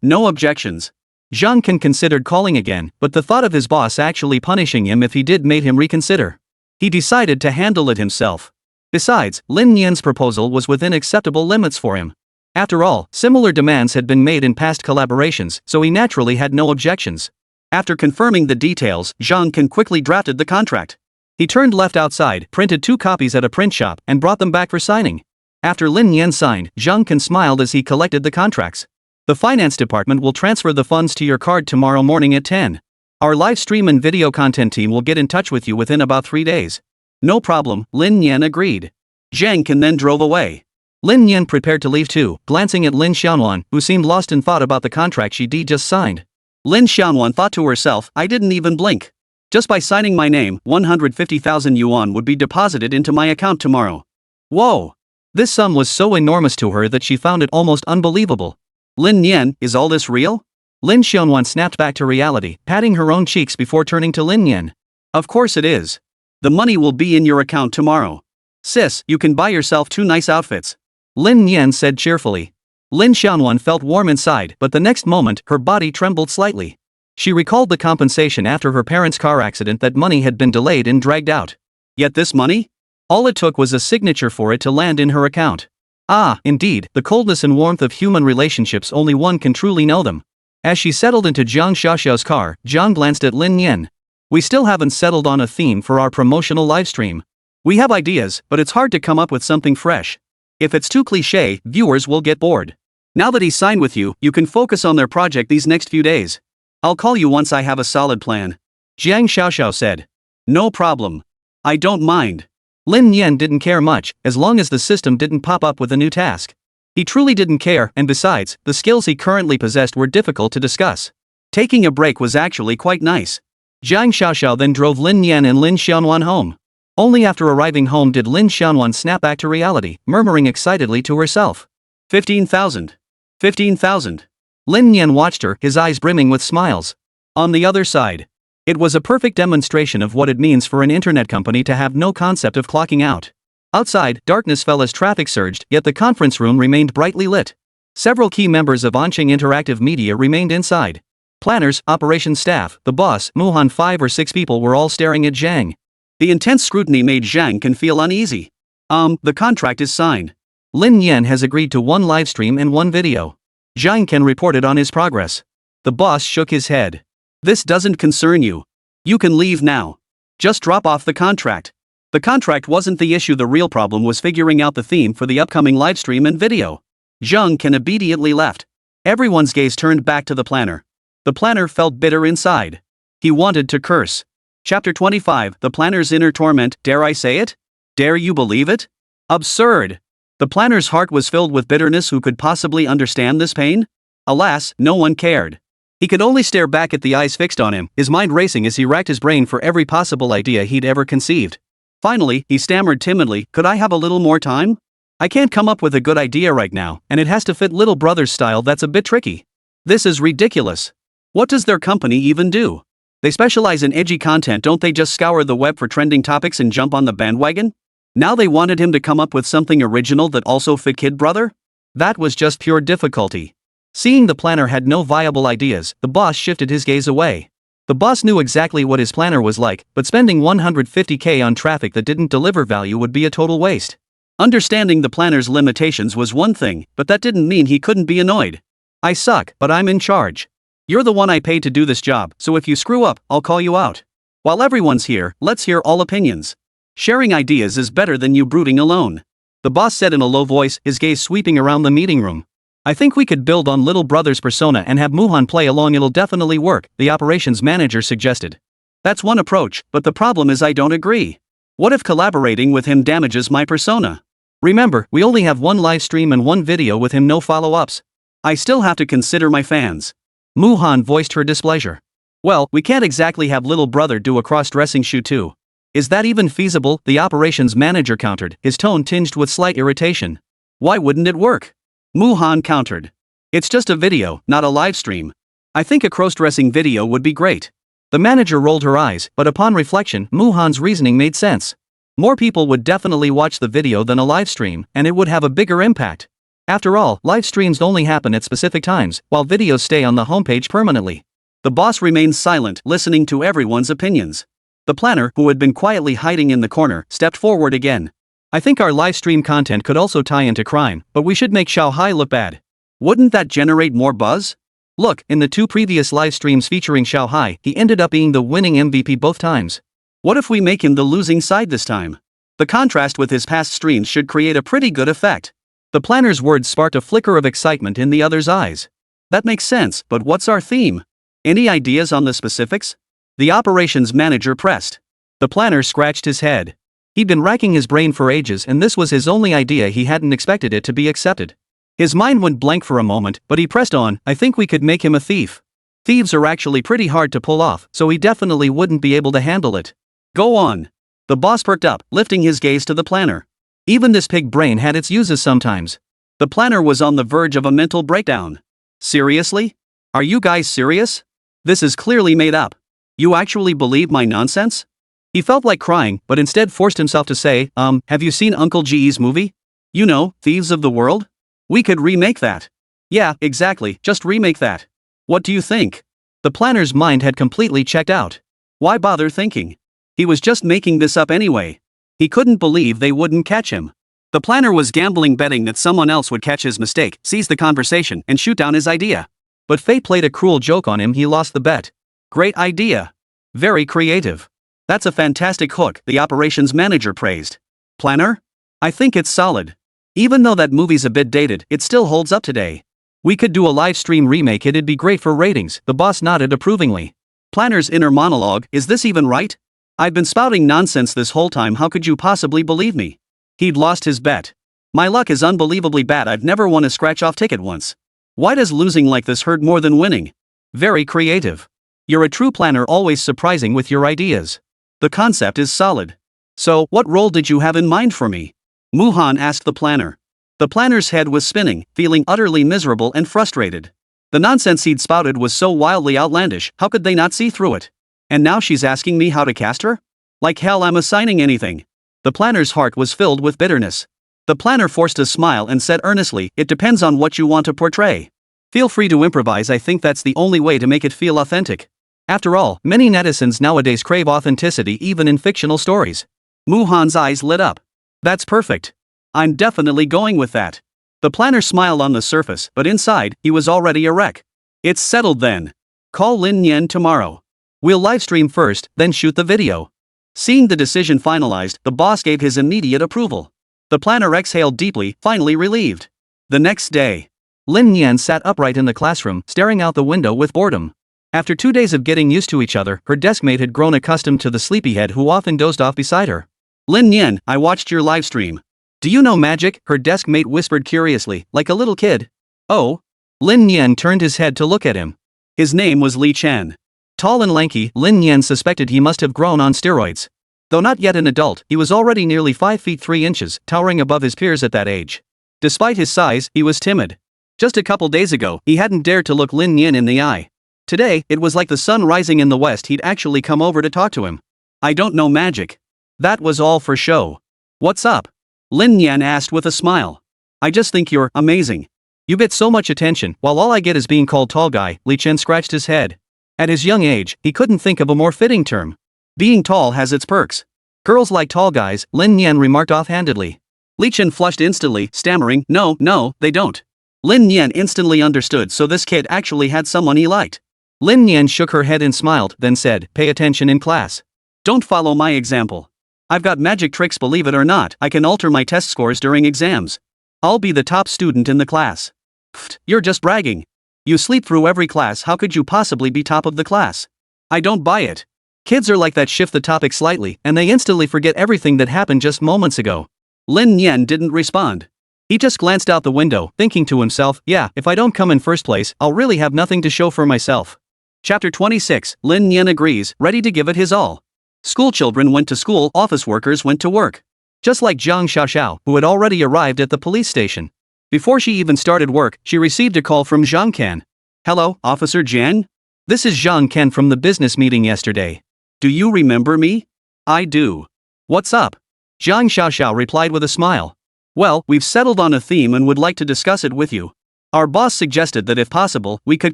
No objections. Zhang Can considered calling again, but the thought of his boss actually punishing him if he did made him reconsider. He decided to handle it himself. Besides, Lin Nian's proposal was within acceptable limits for him. After all, similar demands had been made in past collaborations, so he naturally had no objections. After confirming the details, Zhang Can quickly drafted the contract. He turned left outside, printed 2 copies at a print shop, and brought them back for signing. After Lin Nian signed, Zhang Can smiled as he collected the contracts. The finance department will transfer the funds to your card tomorrow morning at 10. Our live stream and video content team will get in touch with you within about 3 days. No problem, Lin Nian agreed. Zhang Can then drove away. Lin Nian prepared to leave too, glancing at Lin Xiaonan, who seemed lost in thought about the contract she just signed. Lin Xiaonan thought to herself, I didn't even blink. Just by signing my name, 150,000 yuan would be deposited into my account tomorrow. Whoa! This sum was so enormous to her that she found it almost unbelievable. Lin Nian, is all this real? Lin Xiaonan snapped back to reality, patting her own cheeks before turning to Lin Nian. Of course it is. The money will be in your account tomorrow. Sis, you can buy yourself 2 nice outfits. Lin Nian said cheerfully. Lin Xiaonan felt warm inside, but the next moment, her body trembled slightly. She recalled the compensation after her parents' car accident. That money had been delayed and dragged out. Yet this money? All it took was a signature for it to land in her account. Ah, indeed, the coldness and warmth of human relationships, only one can truly know them. As she settled into Jiang Xiaoxiao's car, Jiang glanced at Lin Nian. We still haven't settled on a theme for our promotional livestream. We have ideas, but it's hard to come up with something fresh. If it's too cliché, viewers will get bored. Now that he's signed with you, you can focus on their project these next few days. I'll call you once I have a solid plan. Jiang Xiaoxiao said. No problem. I don't mind. Lin Nian didn't care much, as long as the system didn't pop up with a new task. He truly didn't care, and besides, the skills he currently possessed were difficult to discuss. Taking a break was actually quite nice. Jiang Xiaoxiao then drove Lin Nian and Lin Xiaonuan home. Only after arriving home did Lin Xiaonuan snap back to reality, murmuring excitedly to herself. 15,000. 15,000. Lin Nian watched her, his eyes brimming with smiles. On the other side, it was a perfect demonstration of what it means for an internet company to have no concept of clocking out. Outside, darkness fell as traffic surged, yet the conference room remained brightly lit. Several key members of Onqing Interactive Media remained inside. Planners, operations staff, the boss, Muhan, 5 or 6 people were all staring at Zhang. The intense scrutiny made Zhang can feel uneasy. The contract is signed. Lin Nian has agreed to 1 livestream and 1 video. Zhang can reported on his progress. The boss shook his head. This doesn't concern you. You can leave now. Just drop off the contract. The contract wasn't the issue, the real problem was figuring out the theme for the upcoming livestream and video. Zhang can obediently left. Everyone's gaze turned back to the planner. The planner felt bitter inside. He wanted to curse. Chapter 25, The Planner's Inner Torment. Dare I say it? Dare you believe it? Absurd. The planner's heart was filled with bitterness. Who could possibly understand this pain? Alas, no one cared. He could only stare back at the eyes fixed on him, his mind racing as he racked his brain for every possible idea he'd ever conceived. Finally, he stammered timidly, could I have a little more time? I can't come up with a good idea right now, and it has to fit little brother's style. That's a bit tricky. This is ridiculous. What does their company even do? They specialize in edgy content, don't they just scour the web for trending topics and jump on the bandwagon? Now they wanted him to come up with something original that also fit kid brother? That was just pure difficulty. Seeing the planner had no viable ideas, the boss shifted his gaze away. The boss knew exactly what his planner was like, but spending 150k on traffic that didn't deliver value would be a total waste. Understanding the planner's limitations was one thing, but that didn't mean he couldn't be annoyed. I suck, but I'm in charge. You're the one I paid to do this job, so if you screw up, I'll call you out. While everyone's here, let's hear all opinions. Sharing ideas is better than you brooding alone. The boss said in a low voice, his gaze sweeping around the meeting room. I think we could build on little brother's persona and have Muhan play along. It'll definitely work, the operations manager suggested. That's one approach, but the problem is I don't agree. What if collaborating with him damages my persona? Remember, we only have 1 live stream and 1 video with him, no follow-ups. I still have to consider my fans. Muhan voiced her displeasure. Well, we can't exactly have little brother do a cross-dressing shoot too. Is that even feasible? The operations manager countered, his tone tinged with slight irritation. Why wouldn't it work? Muhan countered. It's just a video, not a live stream. I think a cross-dressing video would be great. The manager rolled her eyes, but upon reflection, Muhan's reasoning made sense. More people would definitely watch the video than a live stream, and it would have a bigger impact. After all, live streams only happen at specific times, while videos stay on the homepage permanently. The boss remained silent, listening to everyone's opinions. The planner, who had been quietly hiding in the corner, stepped forward again. I think our live stream content could also tie into crime, but we should make Xiaohai look bad. Wouldn't that generate more buzz? Look, in the 2 previous live streams featuring Xiaohai, he ended up being the winning MVP both times. What if we make him the losing side this time? The contrast with his past streams should create a pretty good effect. The planner's words sparked a flicker of excitement in the other's eyes. That makes sense, but what's our theme? Any ideas on the specifics? The operations manager pressed. The planner scratched his head. He'd been racking his brain for ages, and this was his only idea. He hadn't expected it to be accepted. His mind went blank for a moment, but he pressed on. I think we could make him a thief. Thieves are actually pretty hard to pull off, so he definitely wouldn't be able to handle it. Go on. The boss perked up, lifting his gaze to the planner. Even this pig brain had its uses sometimes. The planner was on the verge of a mental breakdown. Seriously? Are you guys serious? This is clearly made up. You actually believe my nonsense? He felt like crying, but instead forced himself to say, have you seen Uncle Gee's movie? You know, Thieves of the World? We could remake that. Yeah, exactly, just remake that. What do you think? The planner's mind had completely checked out. Why bother thinking? He was just making this up anyway. He couldn't believe they wouldn't catch him. The planner was gambling, betting that someone else would catch his mistake, seize the conversation, and shoot down his idea. But fate played a cruel joke on him. He lost the bet. Great idea. Very creative. That's a fantastic hook, the operations manager praised. Planner? I think it's solid. Even though that movie's a bit dated, it still holds up today. We could do a live stream remake, it'd be great for ratings, the boss nodded approvingly. Planner's inner monologue, is this even right? I've been spouting nonsense this whole time, how could you possibly believe me? He'd lost his bet. My luck is unbelievably bad, I've never won a scratch-off ticket once. Why does losing like this hurt more than winning? Very creative. You're a true planner, always surprising with your ideas. The concept is solid. So, what role did you have in mind for me? Muhan asked the planner. The planner's head was spinning, feeling utterly miserable and frustrated. The nonsense he'd spouted was so wildly outlandish, how could they not see through it? And now she's asking me how to cast her? Like hell I'm assigning anything. The planner's heart was filled with bitterness. The planner forced a smile and said earnestly, it depends on what you want to portray. Feel free to improvise, I think that's the only way to make it feel authentic. After all, many netizens nowadays crave authenticity even in fictional stories. Muhan's eyes lit up. That's perfect. I'm definitely going with that. The planner smiled on the surface, but inside, he was already a wreck. It's settled then. Call Lin Nian tomorrow. We'll livestream first, then shoot the video. Seeing the decision finalized, the boss gave his immediate approval. The planner exhaled deeply, finally relieved. The next day, Lin Nian sat upright in the classroom, staring out the window with boredom. After 2 days of getting used to each other, her deskmate had grown accustomed to the sleepyhead who often dozed off beside her. Lin Nian, I watched your livestream. Do you know magic? Her deskmate whispered curiously, like a little kid. Oh? Lin Nian turned his head to look at him. His name was Li Chen. Tall and lanky, Lin Nian suspected he must have grown on steroids. Though not yet an adult, he was already nearly 5 feet 3 inches, towering above his peers at that age. Despite his size, he was timid. Just a couple days ago, he hadn't dared to look Lin Nian in the eye. Today, it was like the sun rising in the west, he'd actually come over to talk to him. I don't know magic. That was all for show. What's up? Lin Nian asked with a smile. I just think you're amazing. You get so much attention, while all I get is being called tall guy, Li Chen scratched his head. At his young age, he couldn't think of a more fitting term. Being tall has its perks. Girls like tall guys, Lin Nian remarked offhandedly. Li Chen flushed instantly, stammering, no, they don't. Lin Nian instantly understood, so this kid actually had someone he liked. Lin Nian shook her head and smiled, then said, pay attention in class. Don't follow my example. I've got magic tricks, believe it or not, I can alter my test scores during exams. I'll be the top student in the class. Pfft, you're just bragging. You sleep through every class, how could you possibly be top of the class? I don't buy it. Kids are like that, shift the topic slightly, and they instantly forget everything that happened just moments ago. Lin Nian didn't respond. He just glanced out the window, thinking to himself, yeah, if I don't come in first place, I'll really have nothing to show for myself. Chapter 26, Lin Nian agrees, ready to give it his all. School children went to school, office workers went to work. Just like Zhang Xiaoxiao, who had already arrived at the police station. Before she even started work, she received a call from Zhang Ken. Hello, Officer Jiang? This is Zhang Ken from the business meeting yesterday. Do you remember me? I do. What's up? Zhang Xiaoxiao replied with a smile. Well, we've settled on a theme and would like to discuss it with you. Our boss suggested that if possible, we could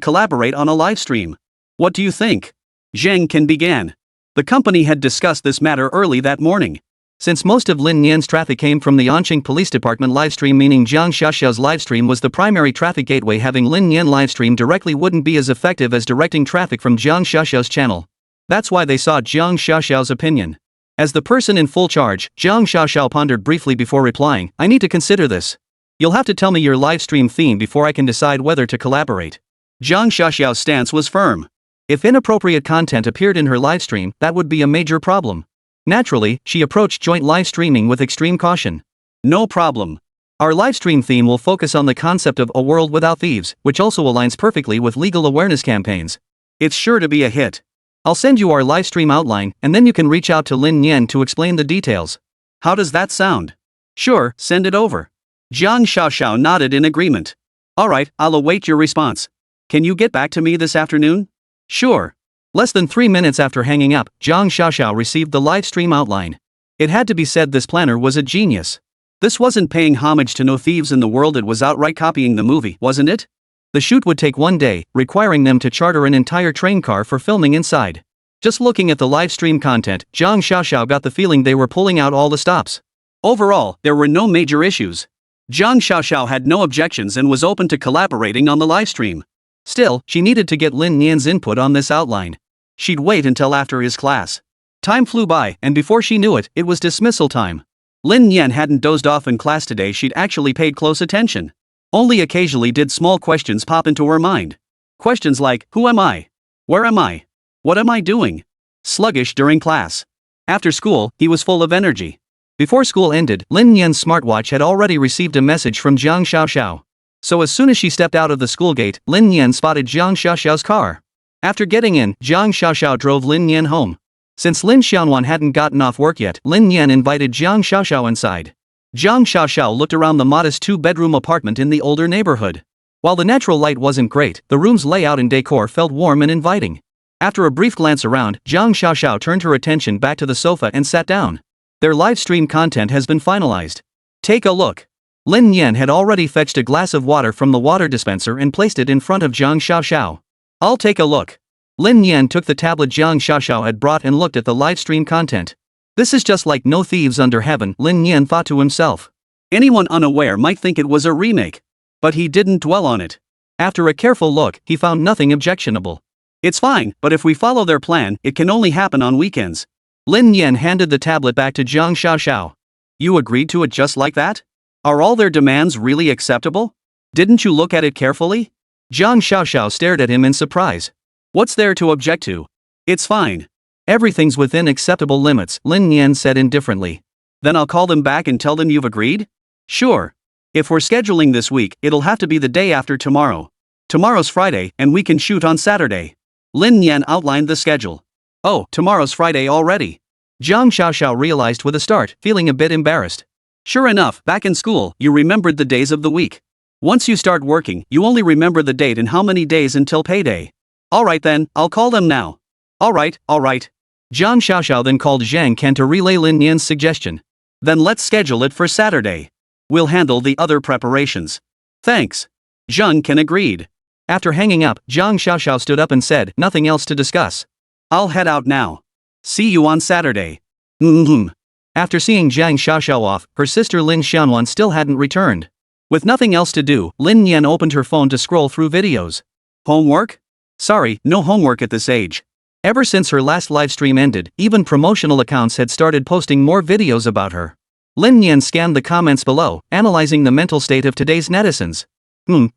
collaborate on a live stream. What do you think? Zhang Ken began. The company had discussed this matter early that morning. Since most of Lin Nian's traffic came from the Anqing Police Department livestream, meaning Zhang Xiaoxiao's livestream was the primary traffic gateway, having Lin Nian livestream directly wouldn't be as effective as directing traffic from Zhang Xiaoxiao's channel. That's why they sought Zhang Xiaoxiao's opinion. As the person in full charge, Zhang Xiaoxiao pondered briefly before replying, I need to consider this. You'll have to tell me your livestream theme before I can decide whether to collaborate. Zhang Xiaoxiao's stance was firm. If inappropriate content appeared in her livestream, that would be a major problem. Naturally, she approached joint live streaming with extreme caution. No problem. Our livestream theme will focus on the concept of a world without thieves, which also aligns perfectly with legal awareness campaigns. It's sure to be a hit. I'll send you our livestream outline, and then you can reach out to Lin Nian to explain the details. How does that sound? Sure, send it over. Zhang Xiaoxiao nodded in agreement. Alright, I'll await your response. Can you get back to me this afternoon? Sure. Less than 3 minutes after hanging up, Zhang Xiaoxiao received the live stream outline. It had to be said this planner was a genius. This wasn't paying homage to no thieves in the world, it was outright copying the movie, wasn't it? The shoot would take 1 day, requiring them to charter an entire train car for filming inside. Just looking at the live stream content, Zhang Xiaoxiao got the feeling they were pulling out all the stops. Overall, there were no major issues. Zhang Xiaoxiao had no objections and was open to collaborating on the live stream. Still, she needed to get Lin Nian's input on this outline. She'd wait until after his class. Time flew by, and before she knew it, it was dismissal time. Lin Nian hadn't dozed off in class today, she'd actually paid close attention. Only occasionally did small questions pop into her mind. Questions like, who am I? Where am I? What am I doing? Sluggish during class. After school, he was full of energy. Before school ended, Lin Nian's smartwatch had already received a message from Jiang Xiaoxiao. So as soon as she stepped out of the school gate, Lin Nian spotted Jiang Xiaoxiao's car. After getting in, Jiang Xiaoxiao drove Lin Nian home. Since Lin Xiaonuan hadn't gotten off work yet, Lin Nian invited Jiang Xiaoxiao inside. Jiang Xiaoxiao looked around the modest two-bedroom apartment in the older neighborhood. While the natural light wasn't great, the room's layout and decor felt warm and inviting. After a brief glance around, Jiang Xiaoxiao turned her attention back to the sofa and sat down. Their live stream content has been finalized. Take a look. Lin Nian had already fetched a glass of water from the water dispenser and placed it in front of Jiang Xiaoxiao. I'll take a look. Lin Nian took the tablet Jiang Xiaoxiao had brought and looked at the live stream content. This is just like No Thieves Under Heaven, Lin Nian thought to himself. Anyone unaware might think it was a remake. But he didn't dwell on it. After a careful look, he found nothing objectionable. It's fine, but if we follow their plan, it can only happen on weekends. Lin Nian handed the tablet back to Jiang Xiaoxiao. You agreed to it just like that? Are all their demands really acceptable? Didn't you look at it carefully? Jiang Xiaoxiao stared at him in surprise. What's there to object to? It's fine. Everything's within acceptable limits, Lin Nian said indifferently. Then I'll call them back and tell them you've agreed? Sure. If we're scheduling this week, it'll have to be the day after tomorrow. Tomorrow's Friday, and we can shoot on Saturday. Lin Nian outlined the schedule. Oh, tomorrow's Friday already. Jiang Xiaoxiao realized with a start, feeling a bit embarrassed. Sure enough, back in school, you remembered the days of the week. Once you start working, you only remember the date and how many days until payday. Alright then, I'll call them now. Alright. Jiang Xiaoxiao then called Zhang Ken to relay Lin Nian's suggestion. Then let's schedule it for Saturday. We'll handle the other preparations. Thanks. Zhang Ken agreed. After hanging up, Jiang Xiaoxiao stood up and said, nothing else to discuss. I'll head out now. See you on Saturday. After seeing Jiang Xiaoxiao off, her sister Lin Xiaonuan still hadn't returned. With nothing else to do, Lin Nian opened her phone to scroll through videos. Homework? Sorry, no homework at this age. Ever since her last livestream ended, even promotional accounts had started posting more videos about her. Lin Nian scanned the comments below, analyzing the mental state of today's netizens.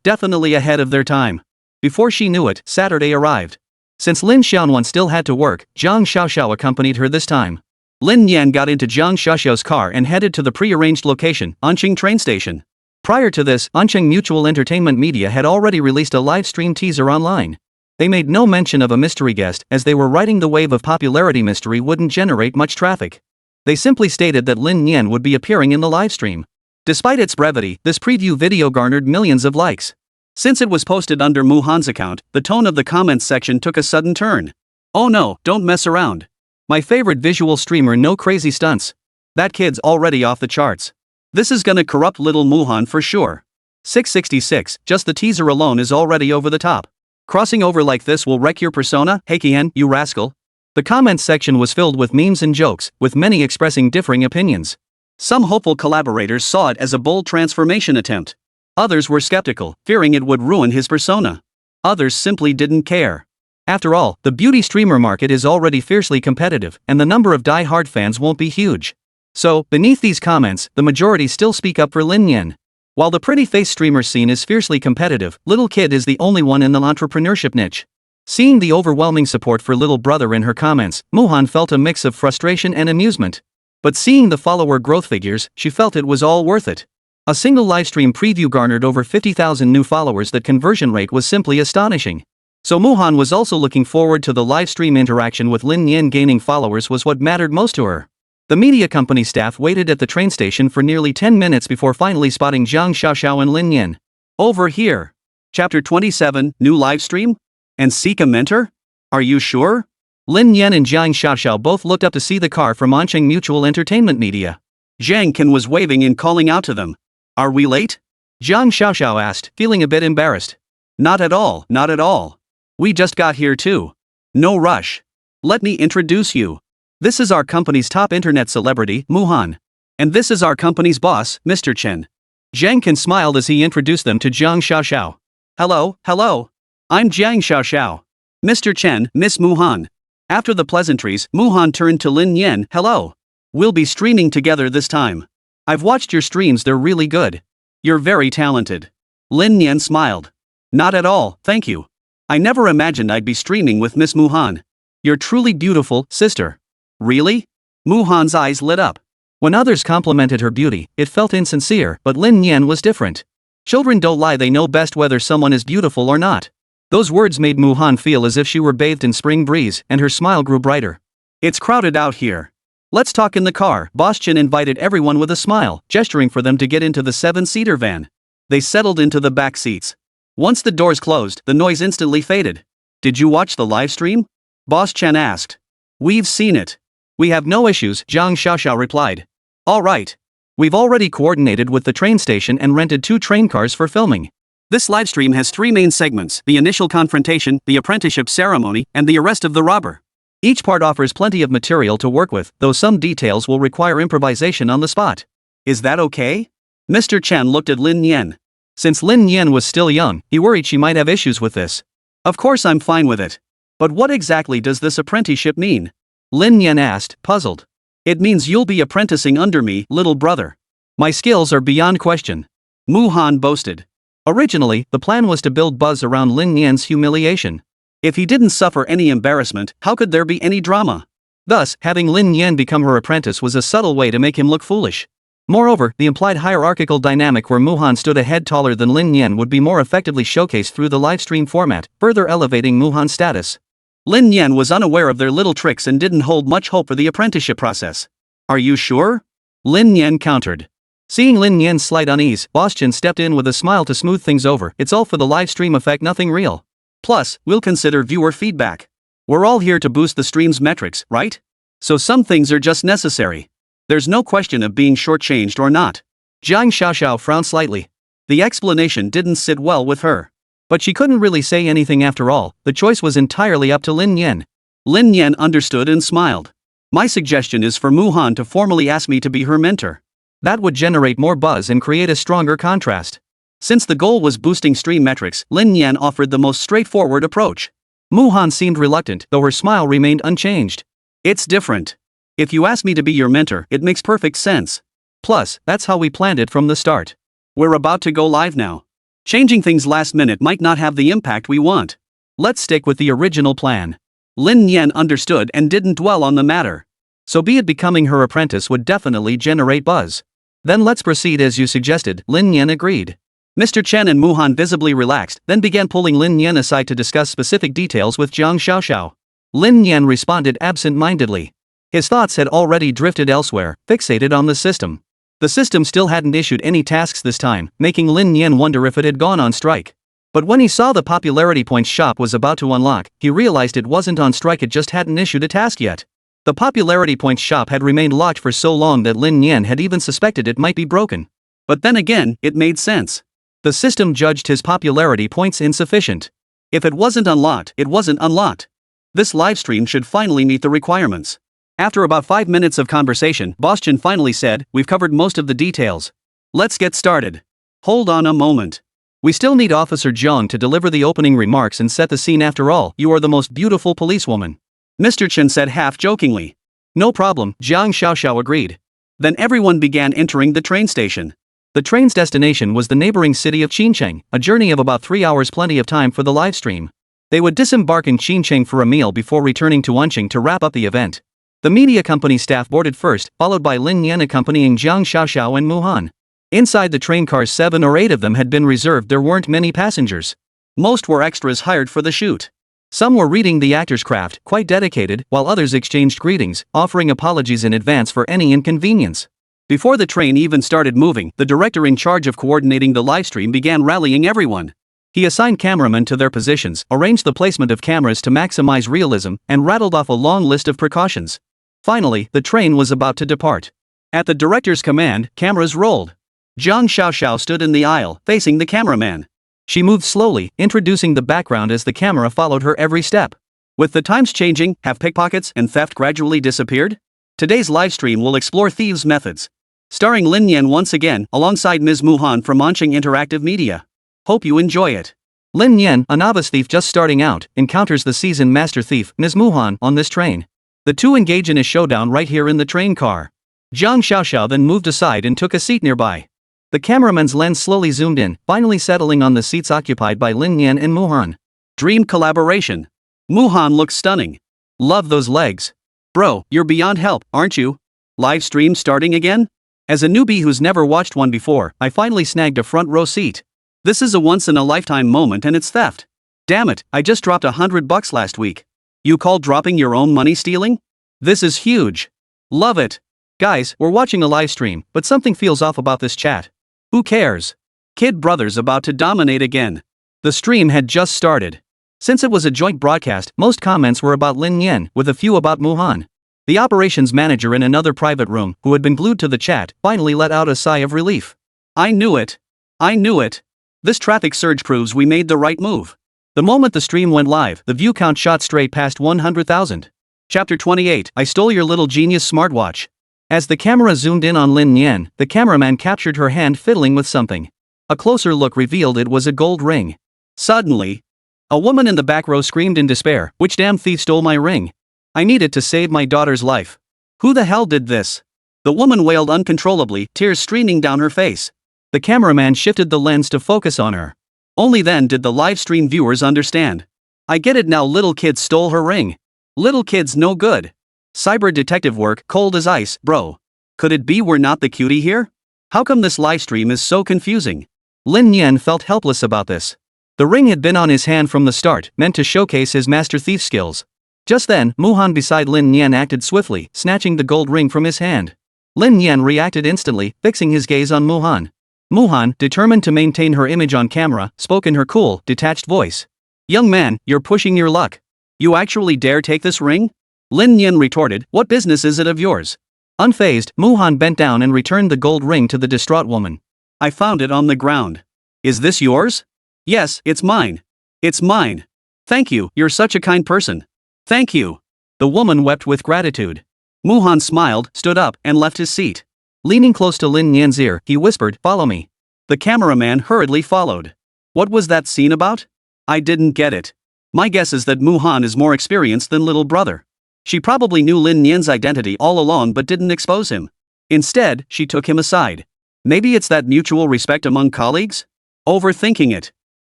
Definitely ahead of their time. Before she knew it, Saturday arrived. Since Lin Xiaonuan still had to work, Jiang Xiaoxiao accompanied her this time. Lin Nian got into Jiang Xiaoxiao's car and headed to the pre-arranged location, Anqing train station. Prior to this, Anqing Mutual Entertainment Media had already released a live stream teaser online. They made no mention of a mystery guest, as they were riding the wave of popularity mystery wouldn't generate much traffic. They simply stated that Lin Nian would be appearing in the livestream. Despite its brevity, this preview video garnered millions of likes. Since it was posted under Muhan's account, the tone of the comments section took a sudden turn. Oh no, don't mess around. My favorite visual streamer, no crazy stunts. That kid's already off the charts. This is gonna corrupt little Muhan for sure. 666, just the teaser alone is already over the top. Crossing over like this will wreck your persona, Heikihen, you rascal. The comments section was filled with memes and jokes, with many expressing differing opinions. Some hopeful collaborators saw it as a bold transformation attempt. Others were skeptical, fearing it would ruin his persona. Others simply didn't care. After all, the beauty streamer market is already fiercely competitive, and the number of die-hard fans won't be huge. So, beneath these comments, the majority still speak up for Lin Nian. While the pretty face streamer scene is fiercely competitive, Little Kid is the only one in the entrepreneurship niche. Seeing the overwhelming support for little brother in her comments, Muhan felt a mix of frustration and amusement. But seeing the follower growth figures, she felt it was all worth it. A single livestream preview garnered over 50,000 new followers. That conversion rate was simply astonishing. So Muhan was also looking forward to the livestream interaction with Lin Nian. Gaining followers was what mattered most to her. The media company staff waited at the train station for nearly 10 minutes before finally spotting Jiang Xiaoxiao and Lin Nian. Over here. Chapter 27, New Livestream? And seek a mentor? Are you sure? Lin Nian and Jiang Xiaoxiao both looked up to see the car from Anqing Mutual Entertainment Media. Zhang Ken was waving and calling out to them. Are we late? Jiang Xiaoxiao asked, feeling a bit embarrassed. Not at all, not at all. We just got here too. No rush. Let me introduce you. This is our company's top internet celebrity, Muhan. And this is our company's boss, Mr. Chen. Zhang Ken smiled as he introduced them to Jiang Xiaoxiao. Hello. I'm Jiang Xiaoxiao. Mr. Chen, Miss Muhan. After the pleasantries, Muhan turned to Lin Nian. Hello. We'll be streaming together this time. I've watched your streams, they're really good. You're very talented. Lin Nian smiled. Not at all, thank you. I never imagined I'd be streaming with Miss Muhan. You're truly beautiful, sister. Really? Muhan's eyes lit up. When others complimented her beauty, it felt insincere, but Lin Nian was different. Children don't lie, they know best whether someone is beautiful or not. Those words made Muhan feel as if she were bathed in spring breeze, and her smile grew brighter. It's crowded out here. Let's talk in the car. Boss Chen invited everyone with a smile, gesturing for them to get into the 7-seater van. They settled into the back seats. Once the doors closed, the noise instantly faded. Did you watch the live stream? Boss Chen asked. We've seen it. We have no issues, Zhang Xiaoxiao replied. All right. We've already coordinated with the train station and rented 2 train cars for filming. This livestream has 3 main segments: the initial confrontation, the apprenticeship ceremony, and the arrest of the robber. Each part offers plenty of material to work with, though some details will require improvisation on the spot. Is that okay? Mr. Chen looked at Lin Nian. Since Lin Nian was still young, he worried she might have issues with this. Of course I'm fine with it. But what exactly does this apprenticeship mean? Lin Nian asked, puzzled. It means you'll be apprenticing under me, little brother. My skills are beyond question. Muhan boasted. Originally, the plan was to build buzz around Lin Nian's humiliation. If he didn't suffer any embarrassment, how could there be any drama? Thus, having Lin Nian become her apprentice was a subtle way to make him look foolish. Moreover, the implied hierarchical dynamic where Muhan stood a head taller than Lin Nian would be more effectively showcased through the livestream format, further elevating Muhan's status. Lin Nian was unaware of their little tricks and didn't hold much hope for the apprenticeship process. Are you sure? Lin Nian countered. Seeing Lin Nian's slight unease, Boss Chen stepped in with a smile to smooth things over. It's all for the livestream effect, nothing real. Plus, we'll consider viewer feedback. We're all here to boost the stream's metrics, right? So some things are just necessary. There's no question of being shortchanged or not. Zhang Xiaoxiao frowned slightly. The explanation didn't sit well with her. But she couldn't really say anything after all. The choice was entirely up to Lin Nian. Lin Nian understood and smiled. My suggestion is for Muhan to formally ask me to be her mentor. That would generate more buzz and create a stronger contrast. Since the goal was boosting stream metrics, Lin Nian offered the most straightforward approach. Muhan seemed reluctant, though her smile remained unchanged. It's different. If you ask me to be your mentor, it makes perfect sense. Plus, that's how we planned it from the start. We're about to go live now. Changing things last minute might not have the impact we want. Let's stick with the original plan. Lin Nian understood and didn't dwell on the matter. So be it, becoming her apprentice would definitely generate buzz. Then let's proceed as you suggested, Lin Nian agreed. Mr. Chen and Muhan visibly relaxed, then began pulling Lin Nian aside to discuss specific details with Zhang Xiaoxiao. Lin Nian responded absent-mindedly. His thoughts had already drifted elsewhere, fixated on the system. The system still hadn't issued any tasks this time, making Lin Nian wonder if it had gone on strike. But when he saw the popularity points shop was about to unlock, he realized it wasn't on strike, it just hadn't issued a task yet. The popularity points shop had remained locked for so long that Lin Nian had even suspected it might be broken. But then again, it made sense. The system judged his popularity points insufficient. If it wasn't unlocked, it wasn't unlocked. This livestream should finally meet the requirements. After about 5 minutes of conversation, Boss Chen finally said, we've covered most of the details. Let's get started. Hold on a moment. We still need Officer Zhang to deliver the opening remarks and set the scene. After all, you are the most beautiful policewoman. Mr. Chen said half-jokingly. No problem, Zhang Xiaoxiao agreed. Then everyone began entering the train station. The train's destination was the neighboring city of Qincheng, a journey of about 3 hours, plenty of time for the livestream. They would disembark in Qincheng for a meal before returning to Anqing to wrap up the event. The media company staff boarded first, followed by Lin Nian accompanying Zhang Xiaoxiao and Muhan. Inside the train cars, 7 or 8 of them had been reserved. There weren't many passengers. Most were extras hired for the shoot. Some were reading the actor's craft, quite dedicated, while others exchanged greetings, offering apologies in advance for any inconvenience. Before the train even started moving, the director in charge of coordinating the livestream began rallying everyone. He assigned cameramen to their positions, arranged the placement of cameras to maximize realism, and rattled off a long list of precautions. Finally, the train was about to depart. At the director's command, cameras rolled. Zhang Xiaoxiao stood in the aisle, facing the cameraman. She moved slowly, introducing the background as the camera followed her every step. With the times changing, have pickpockets and theft gradually disappeared? Today's livestream will explore thieves' methods. Starring Lin Nian once again, alongside Ms. Muhan from Anqing Interactive Media. Hope you enjoy it. Lin Nian, a novice thief just starting out, encounters the seasoned master thief, Ms. Muhan, on this train. The two engage in a showdown right here in the train car. Zhang Xiaoxiao then moved aside and took a seat nearby. The cameraman's lens slowly zoomed in, finally settling on the seats occupied by Lin Nian and Muhan. Dream collaboration. Muhan looks stunning. Love those legs. Bro, you're beyond help, aren't you? Live stream starting again? As a newbie who's never watched one before, I finally snagged a front row seat. This is a once-in-a-lifetime moment and it's theft. Damn it, I just dropped $100 last week. You call dropping your own money stealing? This is huge. Love it. Guys, we're watching a live stream, but something feels off about this chat. Who cares? Kid Brothers about to dominate again. The stream had just started. Since it was a joint broadcast, most comments were about Lin Nian, with a few about Muhan. The operations manager in another private room, who had been glued to the chat, finally let out a sigh of relief. I knew it. I knew it. This traffic surge proves we made the right move. The moment the stream went live, the view count shot straight past 100,000. Chapter 28, I stole your little genius smartwatch. As the camera zoomed in on Lin Nian, the cameraman captured her hand fiddling with something. A closer look revealed it was a gold ring. Suddenly, a woman in the back row screamed in despair, "Which damn thief stole my ring? I need it to save my daughter's life. Who the hell did this?" The woman wailed uncontrollably, tears streaming down her face. The cameraman shifted the lens to focus on her. Only then did the live stream viewers understand. I get it now, little kids stole her ring. Little kids no good. Cyber detective work, cold as ice, bro. Could it be we're not the cutie here? How come this live stream is so confusing? Lin Nian felt helpless about this. The ring had been on his hand from the start, meant to showcase his master thief skills. Just then, Muhan beside Lin Nian acted swiftly, snatching the gold ring from his hand. Lin Nian reacted instantly, fixing his gaze on Muhan. Muhan, determined to maintain her image on camera, spoke in her cool, detached voice. "Young man, you're pushing your luck. You actually dare take this ring?" Lin Nian retorted, "What business is it of yours?" Unfazed, Muhan bent down and returned the gold ring to the distraught woman. "I found it on the ground. Is this yours?" "Yes, it's mine. It's mine. Thank you, you're such a kind person. Thank you." The woman wept with gratitude. Muhan smiled, stood up, and left his seat. Leaning close to Lin Nian's ear, he whispered, "Follow me." The cameraman hurriedly followed. What was that scene about? I didn't get it. My guess is that Muhan is more experienced than little brother. She probably knew Lin Nian's identity all along but didn't expose him. Instead, she took him aside. Maybe it's that mutual respect among colleagues? Overthinking it.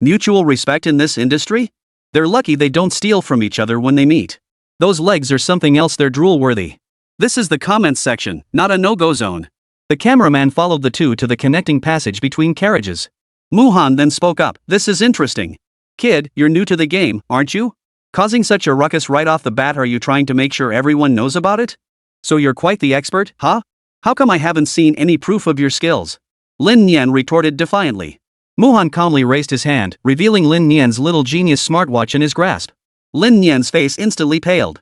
Mutual respect in this industry? They're lucky they don't steal from each other when they meet. Those legs are something else, they're drool-worthy. This is the comments section, not a no-go zone. The cameraman followed the two to the connecting passage between carriages. Muhan then spoke up, "This is interesting. Kid, you're new to the game, aren't you? Causing such a ruckus right off the bat, are you trying to make sure everyone knows about it? So you're quite the expert, huh? How come I haven't seen any proof of your skills?" Lin Nian retorted defiantly. Muhan calmly raised his hand, revealing Lin Nian's little genius smartwatch in his grasp. Lin Nian's face instantly paled.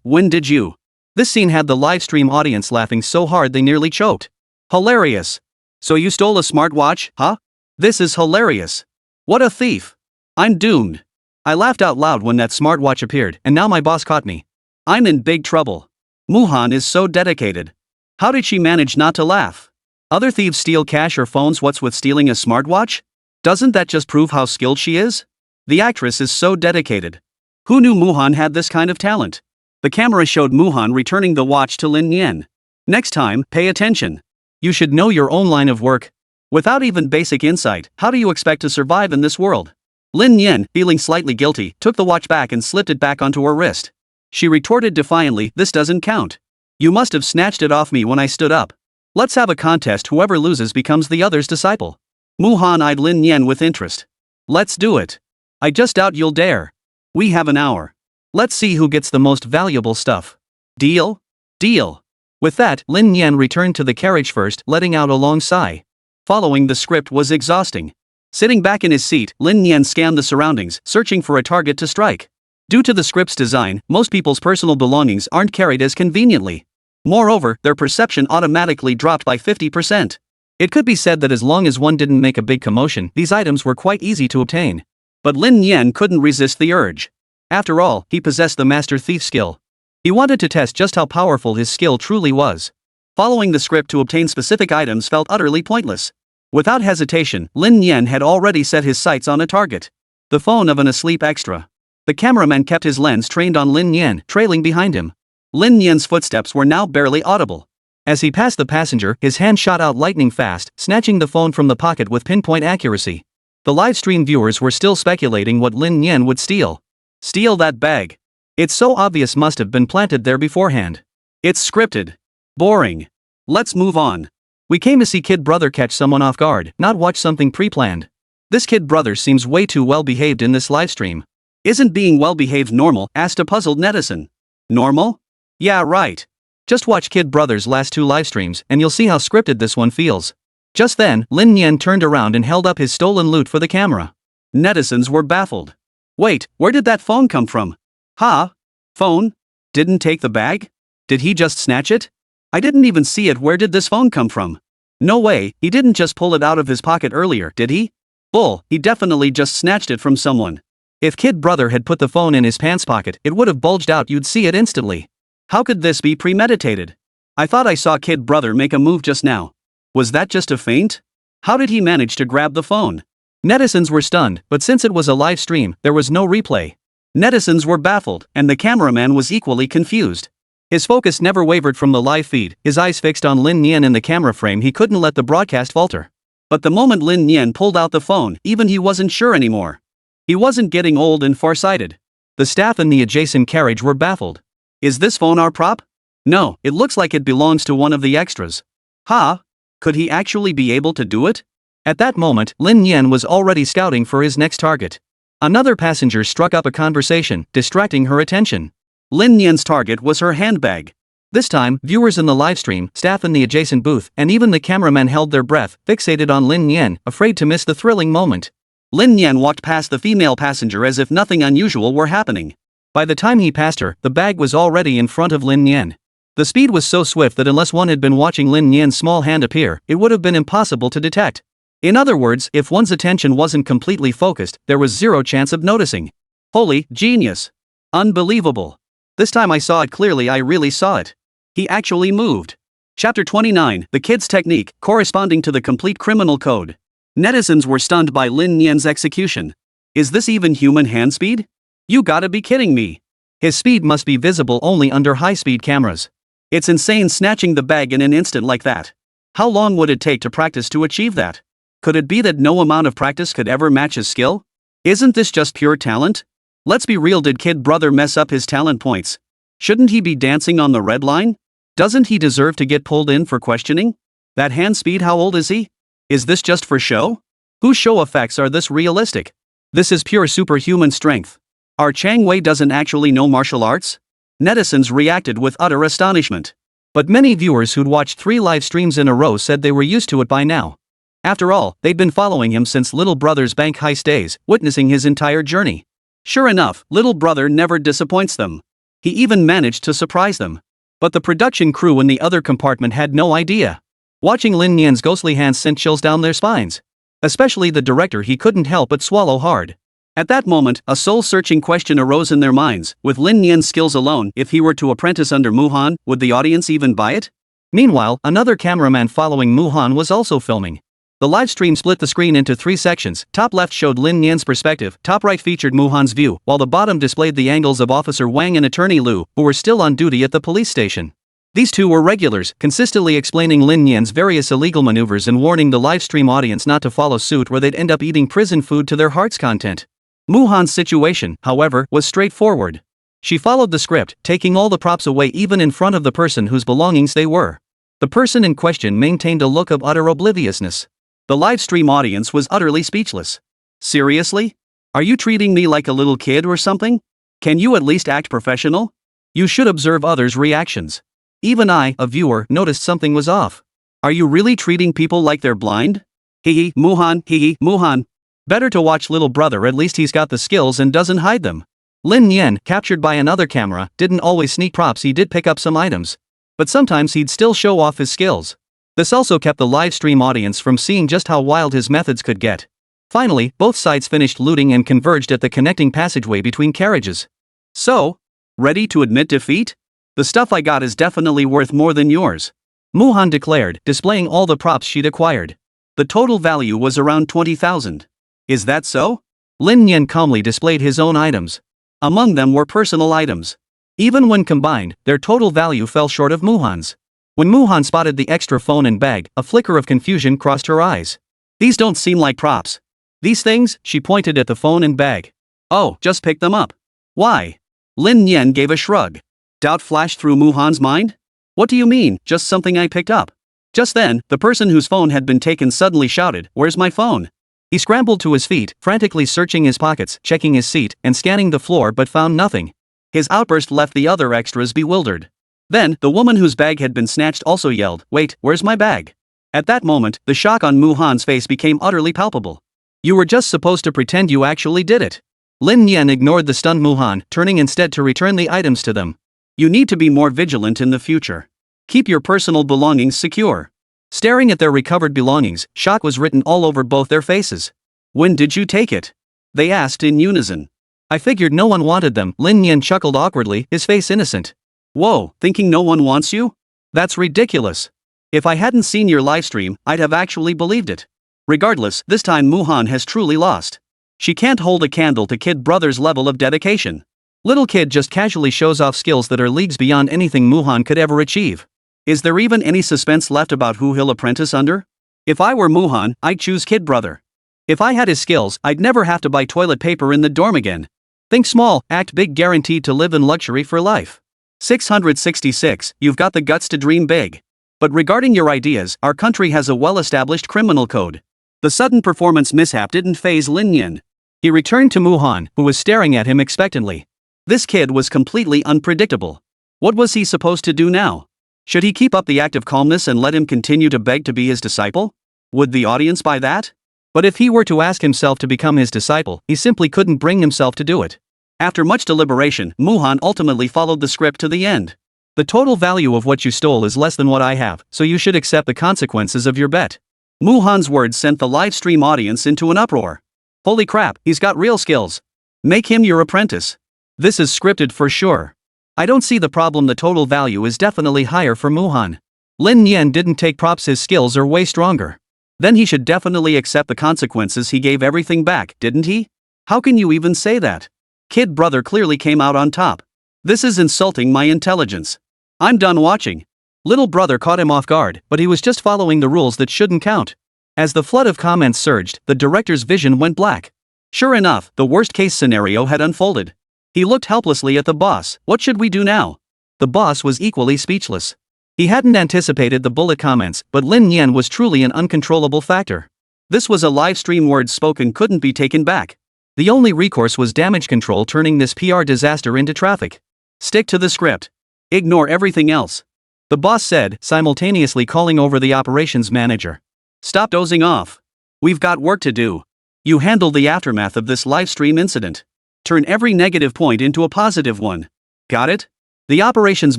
When did you? This scene had the live stream audience laughing so hard they nearly choked. Hilarious. So you stole a smartwatch, huh? This is hilarious. What a thief. I'm doomed. I laughed out loud when that smartwatch appeared, and now my boss caught me. I'm in big trouble. Muhan is so dedicated. How did she manage not to laugh? Other thieves steal cash or phones, what's with stealing a smartwatch? Doesn't that just prove how skilled she is? The actress is so dedicated. Who knew Muhan had this kind of talent? The camera showed Muhan returning the watch to Lin Nian. Next time, pay attention. You should know your own line of work. Without even basic insight, how do you expect to survive in this world? Lin Nian, feeling slightly guilty, took the watch back and slipped it back onto her wrist. She retorted defiantly, "This doesn't count. You must have snatched it off me when I stood up. Let's have a contest, whoever loses becomes the other's disciple." Muhan eyed Lin Nian with interest. "Let's do it. I just doubt you'll dare. We have an hour. Let's see who gets the most valuable stuff. Deal? Deal." With that, Lin Nian returned to the carriage first, letting out a long sigh. Following the script was exhausting. Sitting back in his seat, Lin Nian scanned the surroundings, searching for a target to strike. Due to the script's design, most people's personal belongings aren't carried as conveniently. Moreover, their perception automatically dropped by 50%. It could be said that as long as one didn't make a big commotion, these items were quite easy to obtain. But Lin Nian couldn't resist the urge. After all, he possessed the master thief skill. He wanted to test just how powerful his skill truly was. Following the script to obtain specific items felt utterly pointless. Without hesitation, Lin Nian had already set his sights on a target. The phone of an asleep extra. The cameraman kept his lens trained on Lin Nian, trailing behind him. Lin Nian's footsteps were now barely audible. As he passed the passenger, his hand shot out lightning fast, snatching the phone from the pocket with pinpoint accuracy. The livestream viewers were still speculating what Lin Nian would steal. Steal that bag. It's so obvious, must have been planted there beforehand. It's scripted. Boring. Let's move on. We came to see kid brother catch someone off guard, not watch something pre-planned. This kid brother seems way too well behaved in this livestream. Isn't being well behaved normal? Asked a puzzled netizen. Normal? Yeah, right. Just watch kid brother's last 2 livestreams and you'll see how scripted this one feels. Just then, Lin Nian turned around and held up his stolen loot for the camera. Netizens were baffled. Wait, where did that phone come from? Huh? Phone? Didn't take the bag? Did he just snatch it? I didn't even see it. Where did this phone come from? No way, he didn't just pull it out of his pocket earlier, did he? Bull, he definitely just snatched it from someone. If kid brother had put the phone in his pants pocket, it would have bulged out, you'd see it instantly. How could this be premeditated? I thought I saw kid brother make a move just now. Was that just a feint? How did he manage to grab the phone? Netizens were stunned, but since it was a live stream, there was no replay. Netizens were baffled, and the cameraman was equally confused. His focus never wavered from the live feed, his eyes fixed on Lin Nian in the camera frame. He couldn't let the broadcast falter. But the moment Lin Nian pulled out the phone, even he wasn't sure anymore. He wasn't getting old and farsighted. The staff in the adjacent carriage were baffled. Is this phone our prop? No, it looks like it belongs to one of the extras. Huh? Could he actually be able to do it? At that moment, Lin Nian was already scouting for his next target. Another passenger struck up a conversation, distracting her attention. Lin Nian's target was her handbag. This time, viewers in the livestream, staff in the adjacent booth, and even the cameraman held their breath, fixated on Lin Nian, afraid to miss the thrilling moment. Lin Nian walked past the female passenger as if nothing unusual were happening. By the time he passed her, the bag was already in front of Lin Nian. The speed was so swift that unless one had been watching Lin Nian's small hand appear, it would have been impossible to detect. In other words, if one's attention wasn't completely focused, there was zero chance of noticing. Holy genius! Unbelievable! This time I saw it clearly. I really saw it. He actually moved. Chapter 29, The Kid's Technique, corresponding to the complete criminal code. Netizens were stunned by Lin Nian's execution. Is this even human hand speed? You gotta be kidding me. His speed must be visible only under high-speed cameras. It's insane snatching the bag in an instant like that. How long would it take to practice to achieve that? Could it be that no amount of practice could ever match his skill? Isn't this just pure talent? Let's be real, did kid brother mess up his talent points? Shouldn't he be dancing on the red line? Doesn't he deserve to get pulled in for questioning? That hand speed, how old is he? Is this just for show? Whose show effects are this realistic? This is pure superhuman strength. Our Chang Wei doesn't actually know martial arts? Netizens reacted with utter astonishment. But many viewers who'd watched 3 live streams in a row said they were used to it by now. After all, they'd been following him since little brother's bank heist days, witnessing his entire journey. Sure enough, little brother never disappoints them. He even managed to surprise them. But the production crew in the other compartment had no idea. Watching Lin Nian's ghostly hands sent chills down their spines. Especially the director, he couldn't help but swallow hard. At that moment, a soul-searching question arose in their minds. With Lin Nian's skills alone, if he were to apprentice under Muhan, would the audience even buy it? Meanwhile, another cameraman following Muhan was also filming. The livestream split the screen into 3 sections. Top left showed Lin Nian's perspective, top right featured Muhan's view, while the bottom displayed the angles of Officer Wang and Attorney Liu, who were still on duty at the police station. These two were regulars, consistently explaining Lin Nian's various illegal maneuvers and warning the livestream audience not to follow suit or they'd end up eating prison food to their heart's content. Muhan's situation, however, was straightforward. She followed the script, taking all the props away even in front of the person whose belongings they were. The person in question maintained a look of utter obliviousness. The livestream audience was utterly speechless. Seriously? Are you treating me like a little kid or something? Can you at least act professional? You should observe others' reactions. Even I, a viewer, noticed something was off. Are you really treating people like they're blind? Hehe, Muhan, hehe, Muhan. Better to watch little brother, at least he's got the skills and doesn't hide them. Lin Nian, captured by another camera, didn't always sneak props. He did pick up some items. But sometimes he'd still show off his skills. This also kept the live stream audience from seeing just how wild his methods could get. Finally, both sides finished looting and converged at the connecting passageway between carriages. So, ready to admit defeat? The stuff I got is definitely worth more than yours, Muhan declared, displaying all the props she'd acquired. The total value was around 20,000. Is that so? Lin Nian calmly displayed his own items. Among them were personal items. Even when combined, their total value fell short of Muhan's. When Muhan spotted the extra phone and bag, a flicker of confusion crossed her eyes. These don't seem like props. These things, she pointed at the phone and bag. Oh, just pick them up. Why? Lin Nian gave a shrug. Doubt flashed through Muhan's mind? What do you mean, just something I picked up? Just then, the person whose phone had been taken suddenly shouted, "Where's my phone?" He scrambled to his feet, frantically searching his pockets, checking his seat, and scanning the floor but found nothing. His outburst left the other extras bewildered. Then, the woman whose bag had been snatched also yelled, "Wait, where's my bag?" At that moment, the shock on Muhan's face became utterly palpable. You were just supposed to pretend you actually did it. Lin Nian ignored the stunned Muhan, turning instead to return the items to them. You need to be more vigilant in the future. Keep your personal belongings secure. Staring at their recovered belongings, shock was written all over both their faces. When did you take it? They asked in unison. I figured no one wanted them, Lin Nian chuckled awkwardly, his face innocent. Whoa, thinking no one wants you? That's ridiculous. If I hadn't seen your livestream, I'd have actually believed it. Regardless, this time Muhan has truly lost. She can't hold a candle to Kid Brother's level of dedication. Little Kid just casually shows off skills that are leagues beyond anything Muhan could ever achieve. Is there even any suspense left about who he'll apprentice under? If I were Muhan, I'd choose Kid Brother. If I had his skills, I'd never have to buy toilet paper in the dorm again. Think small, act big, guaranteed to live in luxury for life. 666, you've got the guts to dream big. But regarding your ideas, our country has a well-established criminal code. The sudden performance mishap didn't faze Lin Nian. He returned to Muhan, who was staring at him expectantly. This kid was completely unpredictable. What was he supposed to do now? Should he keep up the act of calmness and let him continue to beg to be his disciple? Would the audience buy that? But if he were to ask himself to become his disciple, he simply couldn't bring himself to do it. After much deliberation, Muhan ultimately followed the script to the end. The total value of what you stole is less than what I have, so you should accept the consequences of your bet. Muhan's words sent the livestream audience into an uproar. Holy crap, he's got real skills. Make him your apprentice. This is scripted for sure. I don't see the problem. The total value is definitely higher for Muhan. Lin Nian didn't take props, his skills are way stronger. Then he should definitely accept the consequences. He gave everything back, didn't he? How can you even say that? Kid Brother clearly came out on top. This is insulting my intelligence. I'm done watching. Little Brother caught him off guard, but he was just following the rules that shouldn't count. As the flood of comments surged, the director's vision went black. Sure enough, the worst-case scenario had unfolded. He looked helplessly at the boss. What should we do now? The boss was equally speechless. He hadn't anticipated the bullet comments, but Lin Nian was truly an uncontrollable factor. This was a live stream, words spoken couldn't be taken back. The only recourse was damage control, turning this PR disaster into traffic. Stick to the script. Ignore everything else. The boss said, simultaneously calling over the operations manager. Stop dozing off. We've got work to do. You handle the aftermath of this livestream incident. Turn every negative point into a positive one. Got it? The operations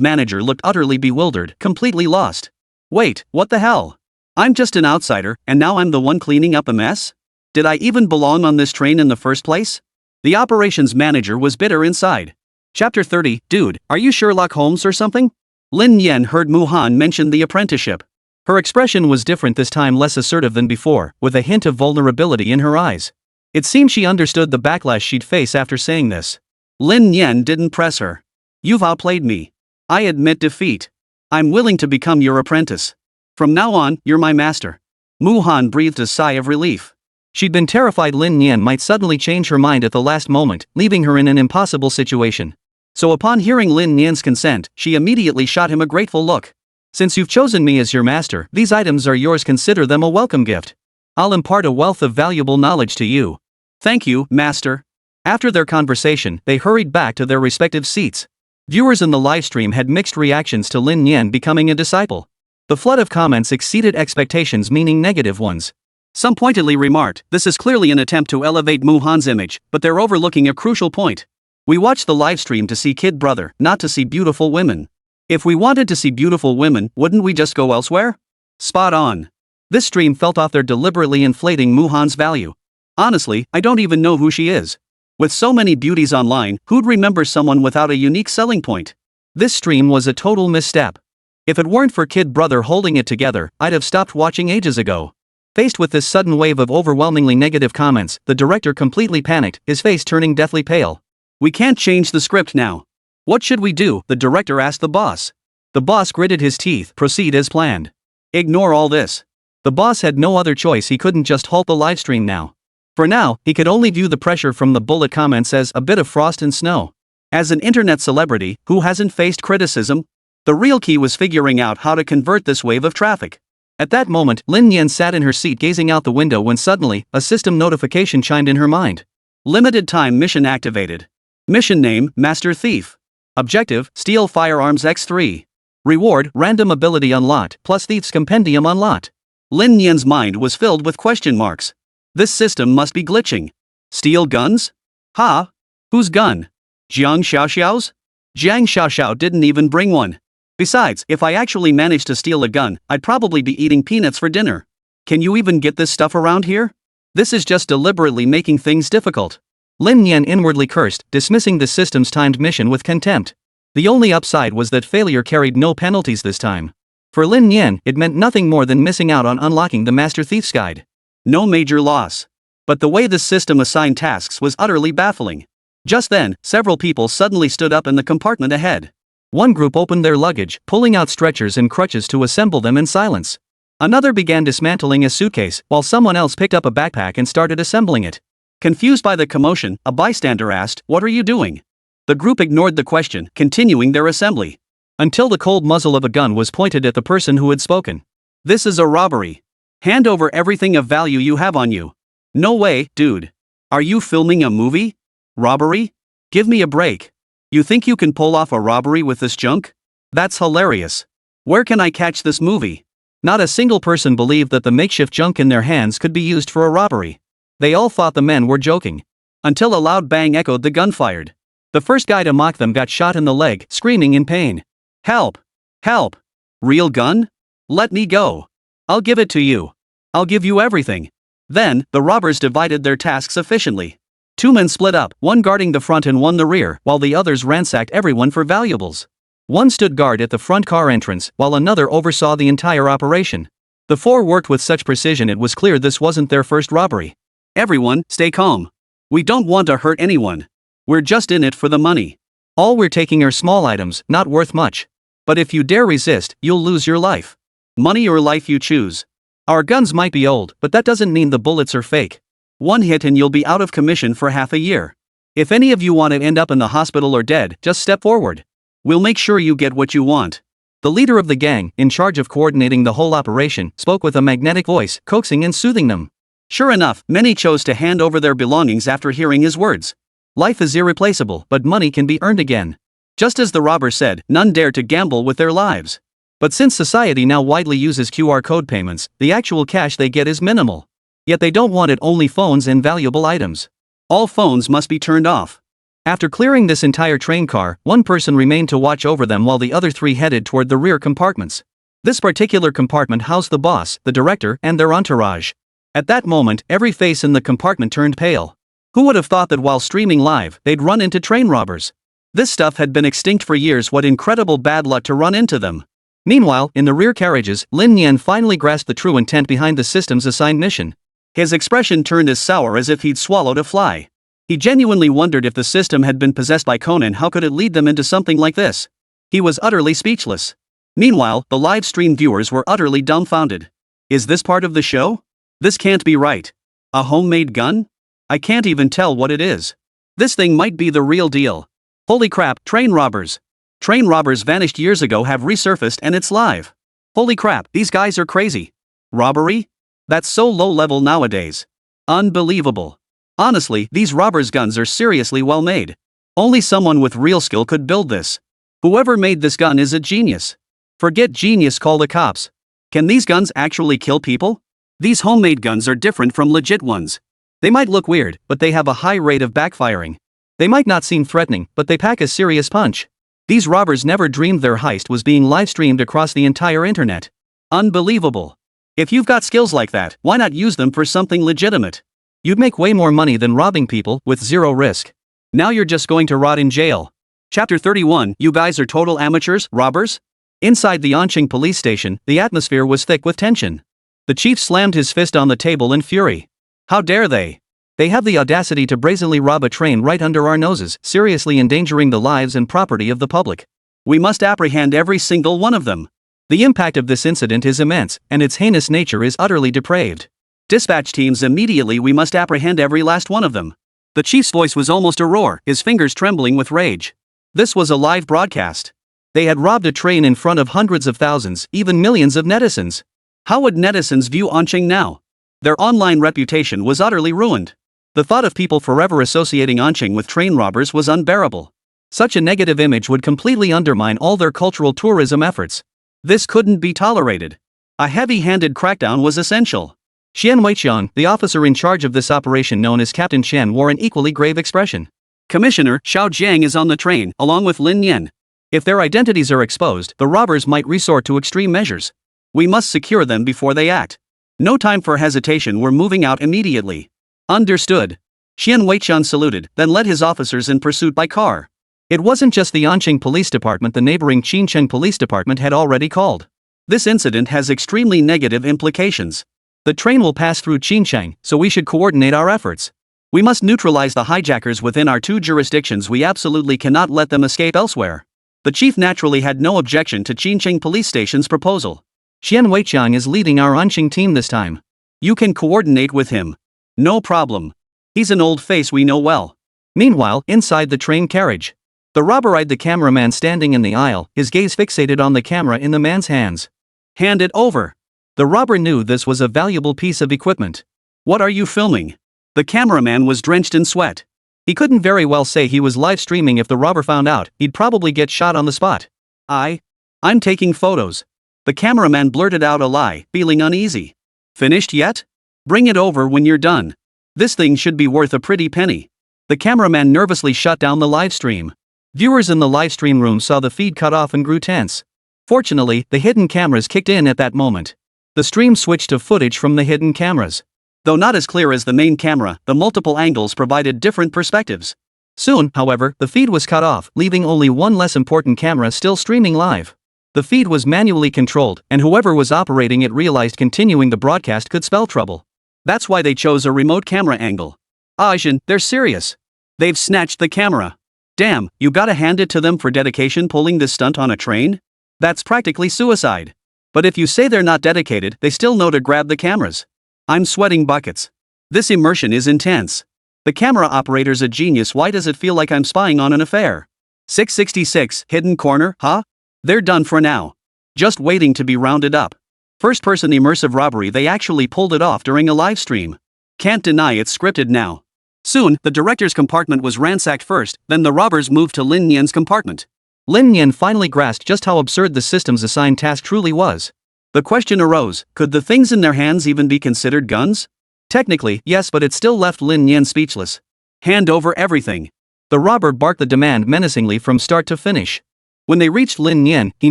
manager looked utterly bewildered, completely lost. Wait, what the hell? I'm just an outsider, and now I'm the one cleaning up a mess? Did I even belong on this train in the first place? The operations manager was bitter inside. Chapter 30, dude, are you Sherlock Holmes or something? Lin Nian heard Muhan mention the apprenticeship. Her expression was different this time, less assertive than before, with a hint of vulnerability in her eyes. It seemed she understood the backlash she'd face after saying this. Lin Nian didn't press her. You've outplayed me. I admit defeat. I'm willing to become your apprentice. From now on, you're my master. Muhan breathed a sigh of relief. She'd been terrified Lin Nian might suddenly change her mind at the last moment, leaving her in an impossible situation. So upon hearing Lin Nian's consent, she immediately shot him a grateful look. Since you've chosen me as your master, these items are yours. Consider them a welcome gift. I'll impart a wealth of valuable knowledge to you. Thank you, master. After their conversation, they hurried back to their respective seats. Viewers in the livestream had mixed reactions to Lin Nian becoming a disciple. The flood of comments exceeded expectations, meaning negative ones. Some pointedly remarked, this is clearly an attempt to elevate Muhan's image, but they're overlooking a crucial point. We watch the livestream to see Kid Brother, not to see beautiful women. If we wanted to see beautiful women, wouldn't we just go elsewhere? Spot on. This stream felt off. They're deliberately inflating Muhan's value. Honestly, I don't even know who she is. With so many beauties online, who'd remember someone without a unique selling point? This stream was a total misstep. If it weren't for Kid Brother holding it together, I'd have stopped watching ages ago. Faced with this sudden wave of overwhelmingly negative comments, the director completely panicked, his face turning deathly pale. We can't change the script now. What should we do? The director asked the boss. The boss gritted his teeth. Proceed as planned. Ignore all this. The boss had no other choice. He couldn't just halt the livestream now. For now, he could only view the pressure from the bullet comments as a bit of frost and snow. As an internet celebrity who hasn't faced criticism, the real key was figuring out how to convert this wave of traffic. At that moment, Lin Nian sat in her seat gazing out the window when suddenly, a system notification chimed in her mind. Limited time mission activated. Mission name, Master Thief. Objective, steal firearms X3. Reward, random ability unlocked, plus Thief's Compendium unlocked. Lin Nian's mind was filled with question marks. This system must be glitching. Steal guns? Ha? Whose gun? Jiang Xiaoxiao's? Jiang Xiaoxiao didn't even bring one. Besides, if I actually managed to steal a gun, I'd probably be eating peanuts for dinner. Can you even get this stuff around here? This is just deliberately making things difficult. Lin Nian inwardly cursed, dismissing the system's timed mission with contempt. The only upside was that failure carried no penalties this time. For Lin Nian, it meant nothing more than missing out on unlocking the Master Thief's Guide. No major loss. But the way this system assigned tasks was utterly baffling. Just then, several people suddenly stood up in the compartment ahead. One group opened their luggage, pulling out stretchers and crutches to assemble them in silence. Another began dismantling a suitcase, while someone else picked up a backpack and started assembling it. Confused by the commotion, a bystander asked, "What are you doing?" The group ignored the question, continuing their assembly. Until the cold muzzle of a gun was pointed at the person who had spoken. "This is a robbery. Hand over everything of value you have on you." "No way, dude. Are you filming a movie? Robbery? Give me a break. You think you can pull off a robbery with this junk? That's hilarious. Where can I catch this movie?" Not a single person believed that the makeshift junk in their hands could be used for a robbery. They all thought the men were joking. Until a loud bang echoed the gun fired. The first guy to mock them got shot in the leg, screaming in pain. "Help! Help! Real gun? Let me go. I'll give it to you. I'll give you everything." Then, the robbers divided their tasks efficiently. Two men split up, one guarding the front and one the rear, while the others ransacked everyone for valuables. One stood guard at the front car entrance, while another oversaw the entire operation. The four worked with such precision it was clear this wasn't their first robbery. "Everyone, stay calm. We don't want to hurt anyone. We're just in it for the money. All we're taking are small items, not worth much. But if you dare resist, you'll lose your life. Money or life you choose. Our guns might be old, but that doesn't mean the bullets are fake. One hit and you'll be out of commission for half a year. If any of you want to end up in the hospital or dead, just step forward. We'll make sure you get what you want." The leader of the gang, in charge of coordinating the whole operation, spoke with a magnetic voice, coaxing and soothing them. Sure enough, many chose to hand over their belongings after hearing his words. Life is irreplaceable, but money can be earned again. Just as the robber said, none dare to gamble with their lives. But since society now widely uses QR code payments, the actual cash they get is minimal. Yet they don't want it only phones and valuable items. All phones must be turned off. After clearing this entire train car, one person remained to watch over them while the other three headed toward the rear compartments. This particular compartment housed the boss, the director, and their entourage. At that moment, every face in the compartment turned pale. Who would have thought that while streaming live, they'd run into train robbers? This stuff had been extinct for years. What incredible bad luck to run into them. Meanwhile, in the rear carriages, Lin Nian finally grasped the true intent behind the system's assigned mission. His expression turned as sour as if he'd swallowed a fly. He genuinely wondered if the system had been possessed by Conan. How could it lead them into something like this? He was utterly speechless. Meanwhile, the live stream viewers were utterly dumbfounded. Is this part of the show? This can't be right. A homemade gun? I can't even tell what it is. This thing might be the real deal. Holy crap, train robbers. Train robbers vanished years ago have resurfaced and it's live. Holy crap, these guys are crazy. Robbery? That's so low level nowadays. Unbelievable. Honestly, these robbers' guns are seriously well made. Only someone with real skill could build this. Whoever made this gun is a genius. Forget genius, call the cops. Can these guns actually kill people? These homemade guns are different from legit ones. They might look weird, but they have a high rate of backfiring. They might not seem threatening, but they pack a serious punch. These robbers never dreamed their heist was being live-streamed across the entire internet. Unbelievable. If you've got skills like that, why not use them for something legitimate? You'd make way more money than robbing people with zero risk. Now you're just going to rot in jail. Chapter 31. You guys are total amateurs, robbers? Inside the Anqing police station, the atmosphere was thick with tension. The chief slammed his fist on the table in fury. How dare they? They have the audacity to brazenly rob a train right under our noses, seriously endangering the lives and property of the public. We must apprehend every single one of them. The impact of this incident is immense, and its heinous nature is utterly depraved. Dispatch teams immediately, we must apprehend every last one of them. The chief's voice was almost a roar, his fingers trembling with rage. This was a live broadcast. They had robbed a train in front of hundreds of thousands, even millions of netizens. How would netizens view Anqing now? Their online reputation was utterly ruined. The thought of people forever associating Anqing with train robbers was unbearable. Such a negative image would completely undermine all their cultural tourism efforts. This couldn't be tolerated. A heavy-handed crackdown was essential. Xian Weiqiang, the officer in charge of this operation known as Captain Chen, wore an equally grave expression. Commissioner, Xiao Jiang is on the train, along with Lin Nian. If their identities are exposed, the robbers might resort to extreme measures. We must secure them before they act. No time for hesitation, we're moving out immediately. Understood. Xian Weiqiang saluted, then led his officers in pursuit by car. It wasn't just the Anqing Police Department, the neighboring Qincheng Police Department had already called. This incident has extremely negative implications. The train will pass through Qincheng, so we should coordinate our efforts. We must neutralize the hijackers within our two jurisdictions. We absolutely cannot let them escape elsewhere. The chief naturally had no objection to Qincheng Police Station's proposal. Xian Weiqiang is leading our Anqing team this time. You can coordinate with him. No problem. He's an old face we know well. Meanwhile, inside the train carriage, the robber eyed the cameraman standing in the aisle, his gaze fixated on the camera in the man's hands. Hand it over. The robber knew this was a valuable piece of equipment. What are you filming? The cameraman was drenched in sweat. He couldn't very well say he was live streaming. If the robber found out, he'd probably get shot on the spot. I'm taking photos. The cameraman blurted out a lie, feeling uneasy. Finished yet? Bring it over when you're done. This thing should be worth a pretty penny. The cameraman nervously shut down the live stream. Viewers in the live stream room saw the feed cut off and grew tense. Fortunately, the hidden cameras kicked in at that moment. The stream switched to footage from the hidden cameras. Though not as clear as the main camera, the multiple angles provided different perspectives. Soon, however, the feed was cut off, leaving only one less important camera still streaming live. The feed was manually controlled, and whoever was operating it realized continuing the broadcast could spell trouble. That's why they chose a remote camera angle. Ajin, they're serious. They've snatched the camera. Damn, you gotta hand it to them for dedication pulling this stunt on a train? That's practically suicide. But if you say they're not dedicated, they still know to grab the cameras. I'm sweating buckets. This immersion is intense. The camera operator's a genius. Why does it feel like I'm spying on an affair? 666, hidden corner, huh? They're done for now. Just waiting to be rounded up. First-person immersive robbery, they actually pulled it off during a live stream. Can't deny it's scripted now. Soon, the director's compartment was ransacked first, then the robbers moved to Lin Nian's compartment. Lin Nian finally grasped just how absurd the system's assigned task truly was. The question arose, could the things in their hands even be considered guns? Technically, yes, but it still left Lin Nian speechless. Hand over everything. The robber barked the demand menacingly from start to finish. When they reached Lin Nian, he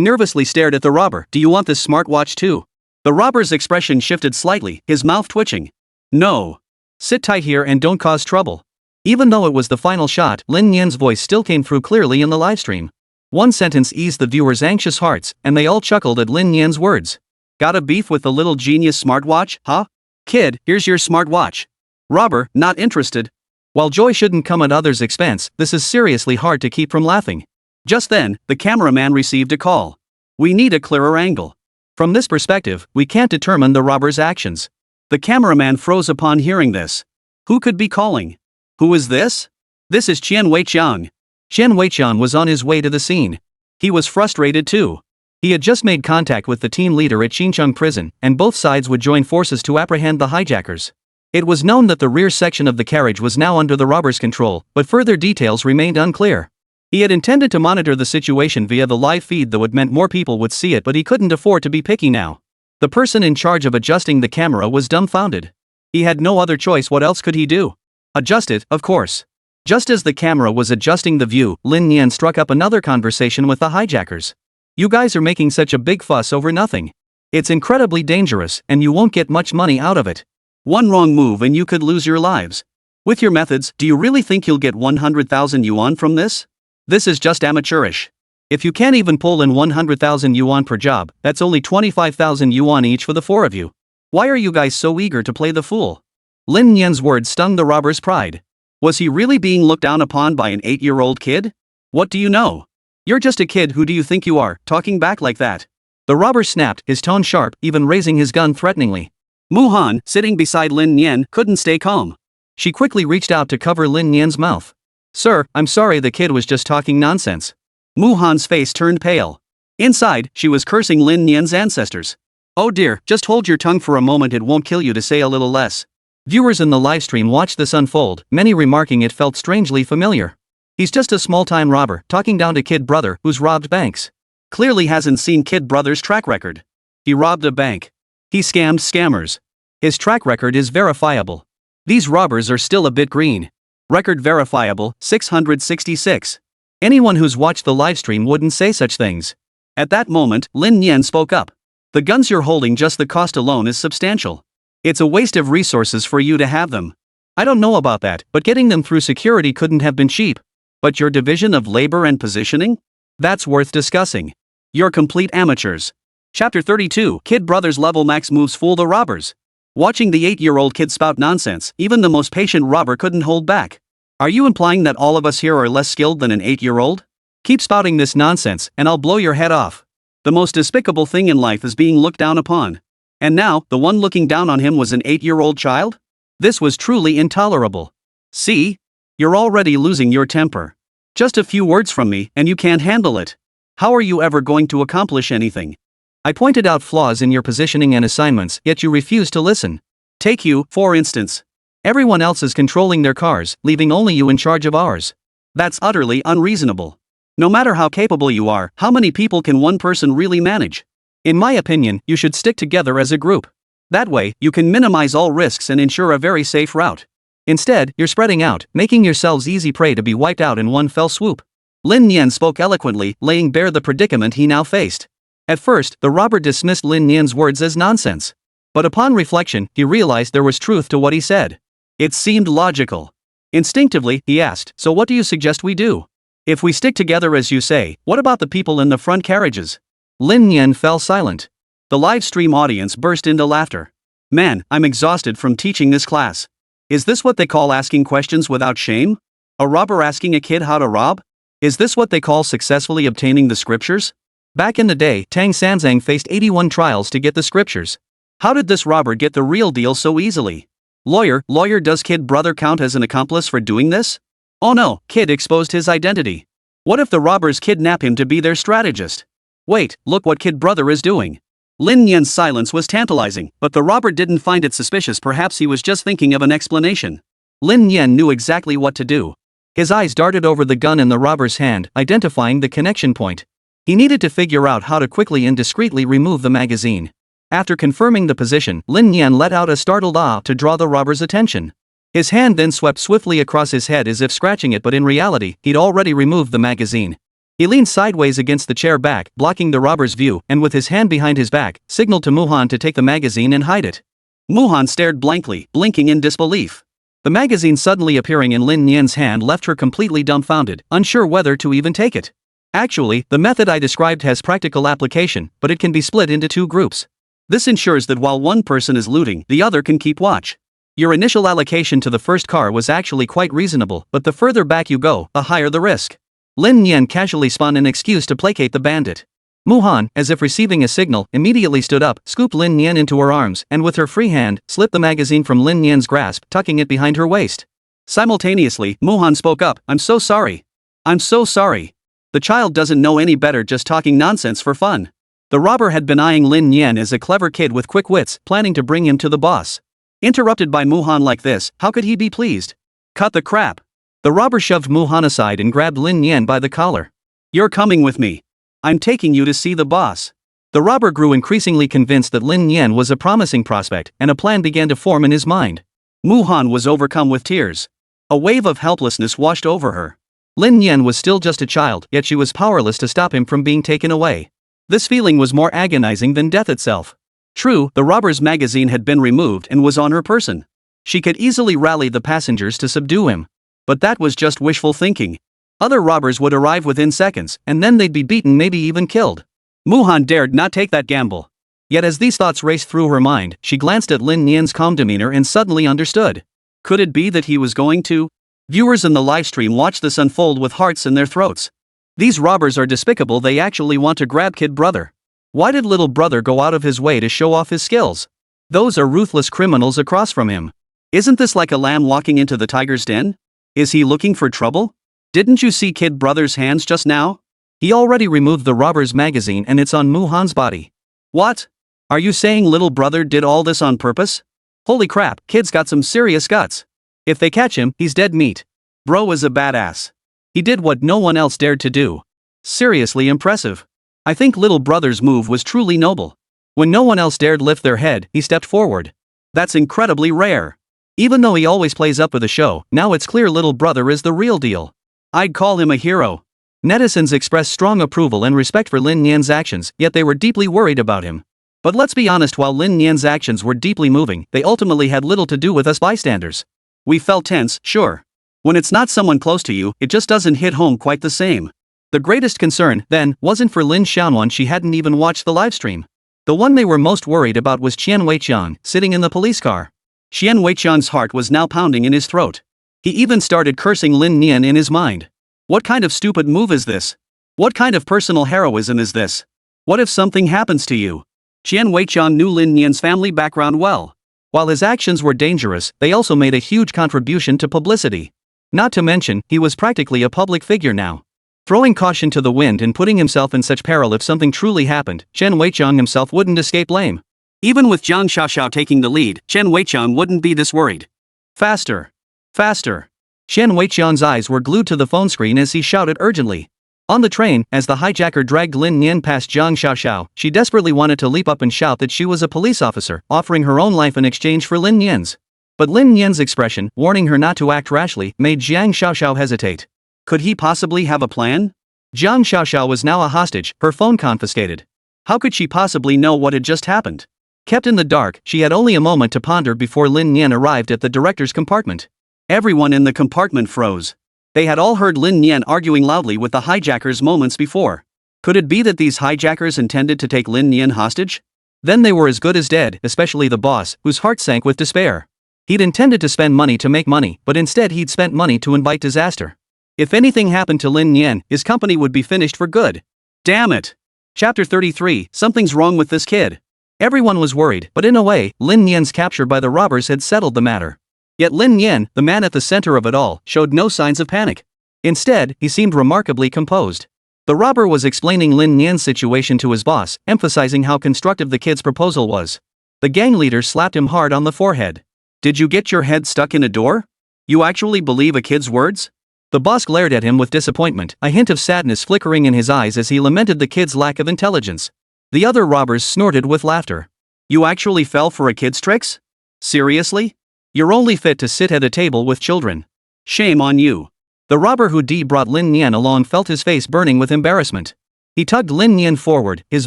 nervously stared at the robber. Do you want this smartwatch too? The robber's expression shifted slightly, his mouth twitching. No. Sit tight here and don't cause trouble. Even though it was the final shot, Lin Nian's voice still came through clearly in the livestream. One sentence eased the viewers' anxious hearts, and they all chuckled at Lin Nian's words. Got a beef with the little genius smartwatch, huh? Kid, here's your smartwatch. Robber, not interested. While joy shouldn't come at others' expense, this is seriously hard to keep from laughing. Just then, the cameraman received a call. We need a clearer angle. From this perspective, we can't determine the robber's actions. The cameraman froze upon hearing this. Who could be calling? Who is this? This is Xian Weiqiang. Xian Weiqiang was on his way to the scene. He was frustrated too. He had just made contact with the team leader at Xincheng prison, and both sides would join forces to apprehend the hijackers. It was known that the rear section of the carriage was now under the robbers' control, but further details remained unclear. He had intended to monitor the situation via the live feed, though it meant more people would see it, but he couldn't afford to be picky now. The person in charge of adjusting the camera was dumbfounded. He had no other choice. What else could he do? Adjust it, of course. Just as the camera was adjusting the view, Lin Nian struck up another conversation with the hijackers. You guys are making such a big fuss over nothing. It's incredibly dangerous, and you won't get much money out of it. One wrong move and you could lose your lives. With your methods, do you really think you'll get 100,000 yuan from this? This is just amateurish. If you can't even pull in 100,000 yuan per job, that's only 25,000 yuan each for the four of you. Why are you guys so eager to play the fool? Lin Nian's words stung the robber's pride. Was he really being looked down upon by an 8-year-old kid? What do you know? You're just a kid, who do you think you are, talking back like that? The robber snapped, his tone sharp, even raising his gun threateningly. Mu-han, sitting beside Lin Nian, couldn't stay calm. She quickly reached out to cover Lin Nian's mouth. Sir, I'm sorry, the kid was just talking nonsense. Mu-han's face turned pale. Inside, she was cursing Lin Nian's ancestors. Oh dear, just hold your tongue for a moment, it won't kill you to say a little less. Viewers in the livestream watched this unfold, many remarking it felt strangely familiar. He's just a small-time robber, talking down to kid brother, who's robbed banks. Clearly hasn't seen kid brother's track record. He robbed a bank. He scammed scammers. His track record is verifiable. These robbers are still a bit green. Record verifiable, 666. Anyone who's watched the livestream wouldn't say such things. At that moment, Lin Nian spoke up. The guns you're holding, just the cost alone is substantial. It's a waste of resources for you to have them. I don't know about that, but getting them through security couldn't have been cheap. But your division of labor and positioning? That's worth discussing. You're complete amateurs. Chapter 32, Kid Brother's level max moves fool the robbers. Watching the 8-year-old kid spout nonsense, even the most patient robber couldn't hold back. Are you implying that all of us here are less skilled than an 8-year-old? Keep spouting this nonsense, and I'll blow your head off. The most despicable thing in life is being looked down upon. And now, the one looking down on him was an 8-year-old child? This was truly intolerable. See? You're already losing your temper. Just a few words from me, and you can't handle it. How are you ever going to accomplish anything? I pointed out flaws in your positioning and assignments, yet you refuse to listen. Take you, for instance. Everyone else is controlling their cars, leaving only you in charge of ours. That's utterly unreasonable. No matter how capable you are, how many people can one person really manage? In my opinion, you should stick together as a group. That way, you can minimize all risks and ensure a very safe route. Instead, you're spreading out, making yourselves easy prey to be wiped out in one fell swoop. Lin Nian spoke eloquently, laying bare the predicament he now faced. At first, the robber dismissed Lin Nian's words as nonsense. But upon reflection, he realized there was truth to what he said. It seemed logical. Instinctively, he asked, so what do you suggest we do? If we stick together as you say, what about the people in the front carriages? Lin Nian fell silent. The live stream audience burst into laughter. Man, I'm exhausted from teaching this class. Is this what they call asking questions without shame? A robber asking a kid how to rob? Is this what they call successfully obtaining the scriptures? Back in the day, Tang Sanzang faced 81 trials to get the scriptures. How did this robber get the real deal so easily? Lawyer, does kid brother count as an accomplice for doing this? Oh no, kid exposed his identity. What if the robbers kidnap him to be their strategist? Wait, look what kid brother is doing. Lin Nian's silence was tantalizing, but the robber didn't find it suspicious. Perhaps he was just thinking of an explanation. Lin Nian knew exactly what to do. His eyes darted over the gun in the robber's hand, identifying the connection point. He needed to figure out how to quickly and discreetly remove the magazine. After confirming the position, Lin Nian let out a startled ah to draw the robber's attention. His hand then swept swiftly across his head as if scratching it, but in reality, he'd already removed the magazine. He leaned sideways against the chair back, blocking the robber's view, and with his hand behind his back, signaled to Mu-han to take the magazine and hide it. Mu-han stared blankly, blinking in disbelief. The magazine suddenly appearing in Lin Nian's hand left her completely dumbfounded, unsure whether to even take it. Actually, the method I described has practical application, but it can be split into two groups. This ensures that while one person is looting, the other can keep watch. Your initial allocation to the first car was actually quite reasonable, but the further back you go, the higher the risk. Lin Nian casually spun an excuse to placate the bandit. Mu-han, as if receiving a signal, immediately stood up, scooped Lin Nian into her arms, and with her free hand, slipped the magazine from Lin Nian's grasp, tucking it behind her waist. Simultaneously, Mu-han spoke up, I'm so sorry. I'm so sorry. The child doesn't know any better, just talking nonsense for fun. The robber had been eyeing Lin Nian as a clever kid with quick wits, planning to bring him to the boss. Interrupted by Mu-han like this, how could he be pleased? Cut the crap. The robber shoved Mu-han aside and grabbed Lin Nian by the collar. You're coming with me. I'm taking you to see the boss. The robber grew increasingly convinced that Lin Nian was a promising prospect, and a plan began to form in his mind. Mu-han was overcome with tears. A wave of helplessness washed over her. Lin Nian was still just a child, yet she was powerless to stop him from being taken away. This feeling was more agonizing than death itself. True, the robber's magazine had been removed and was on her person. She could easily rally the passengers to subdue him. But that was just wishful thinking. Other robbers would arrive within seconds, and then they'd be beaten, maybe even killed. Mu-han dared not take that gamble. Yet as these thoughts raced through her mind, she glanced at Lin Nian's calm demeanor and suddenly understood. Could it be that he was going to? Viewers in the livestream watched this unfold with hearts in their throats. These robbers are despicable, they actually want to grab kid brother. Why did little brother go out of his way to show off his skills? Those are ruthless criminals across from him. Isn't this like a lamb walking into the tiger's den? Is he looking for trouble? Didn't you see kid brother's hands just now? He already removed the robber's magazine and it's on Muhan's body. What? Are you saying little brother did all this on purpose? Holy crap, kid's got some serious guts. If they catch him, he's dead meat. Bro is a badass. He did what no one else dared to do. Seriously impressive. I think little brother's move was truly noble. When no one else dared lift their head, he stepped forward. That's incredibly rare. Even though he always plays up with the show, now it's clear little brother is the real deal. I'd call him a hero. Netizens expressed strong approval and respect for Lin Nian's actions, yet they were deeply worried about him. But let's be honest, while Lin Nian's actions were deeply moving, they ultimately had little to do with us bystanders. We felt tense, sure. When it's not someone close to you, it just doesn't hit home quite the same. The greatest concern, then, wasn't for Lin Xiaonuan, she hadn't even watched the livestream. The one they were most worried about was Qian Weiqian, sitting in the police car. Qian Weiqian's heart was now pounding in his throat. He even started cursing Lin Nian in his mind. What kind of stupid move is this? What kind of personal heroism is this? What if something happens to you? Qian Weiqian knew Lin Nian's family background well. While his actions were dangerous, they also made a huge contribution to publicity. Not to mention, he was practically a public figure now. Throwing caution to the wind and putting himself in such peril if something truly happened, Chen Weiqian himself wouldn't escape blame. Even with Jiang Xiaoxiao taking the lead, Chen Weiqian wouldn't be this worried. Faster. Faster. Chen Weiqian's eyes were glued to the phone screen as he shouted urgently. On the train, as the hijacker dragged Lin Nian past Jiang Xiaoxiao, she desperately wanted to leap up and shout that she was a police officer, offering her own life in exchange for Lin Nian's. But Lin Nian's expression, warning her not to act rashly, made Jiang Xiaoxiao hesitate. Could he possibly have a plan? Jiang Xiaoxiao was now a hostage, her phone confiscated. How could she possibly know what had just happened? Kept in the dark, she had only a moment to ponder before Lin Nian arrived at the director's compartment. Everyone in the compartment froze. They had all heard Lin Nian arguing loudly with the hijackers moments before. Could it be that these hijackers intended to take Lin Nian hostage? Then they were as good as dead, especially the boss, whose heart sank with despair. He'd intended to spend money to make money, but instead he'd spent money to invite disaster. If anything happened to Lin Nian, his company would be finished for good. Damn it! Chapter 33, something's wrong with this kid. Everyone was worried, but in a way, Lin Nian's capture by the robbers had settled the matter. Yet Lin Nian, the man at the center of it all, showed no signs of panic. Instead, he seemed remarkably composed. The robber was explaining Lin Nian's situation to his boss, emphasizing how constructive the kid's proposal was. The gang leader slapped him hard on the forehead. Did you get your head stuck in a door? You actually believe a kid's words? The boss glared at him with disappointment, a hint of sadness flickering in his eyes as he lamented the kid's lack of intelligence. The other robbers snorted with laughter. You actually fell for a kid's tricks? Seriously? You're only fit to sit at a table with children. Shame on you. The robber who brought Lin Nian along felt his face burning with embarrassment. He tugged Lin Nian forward, his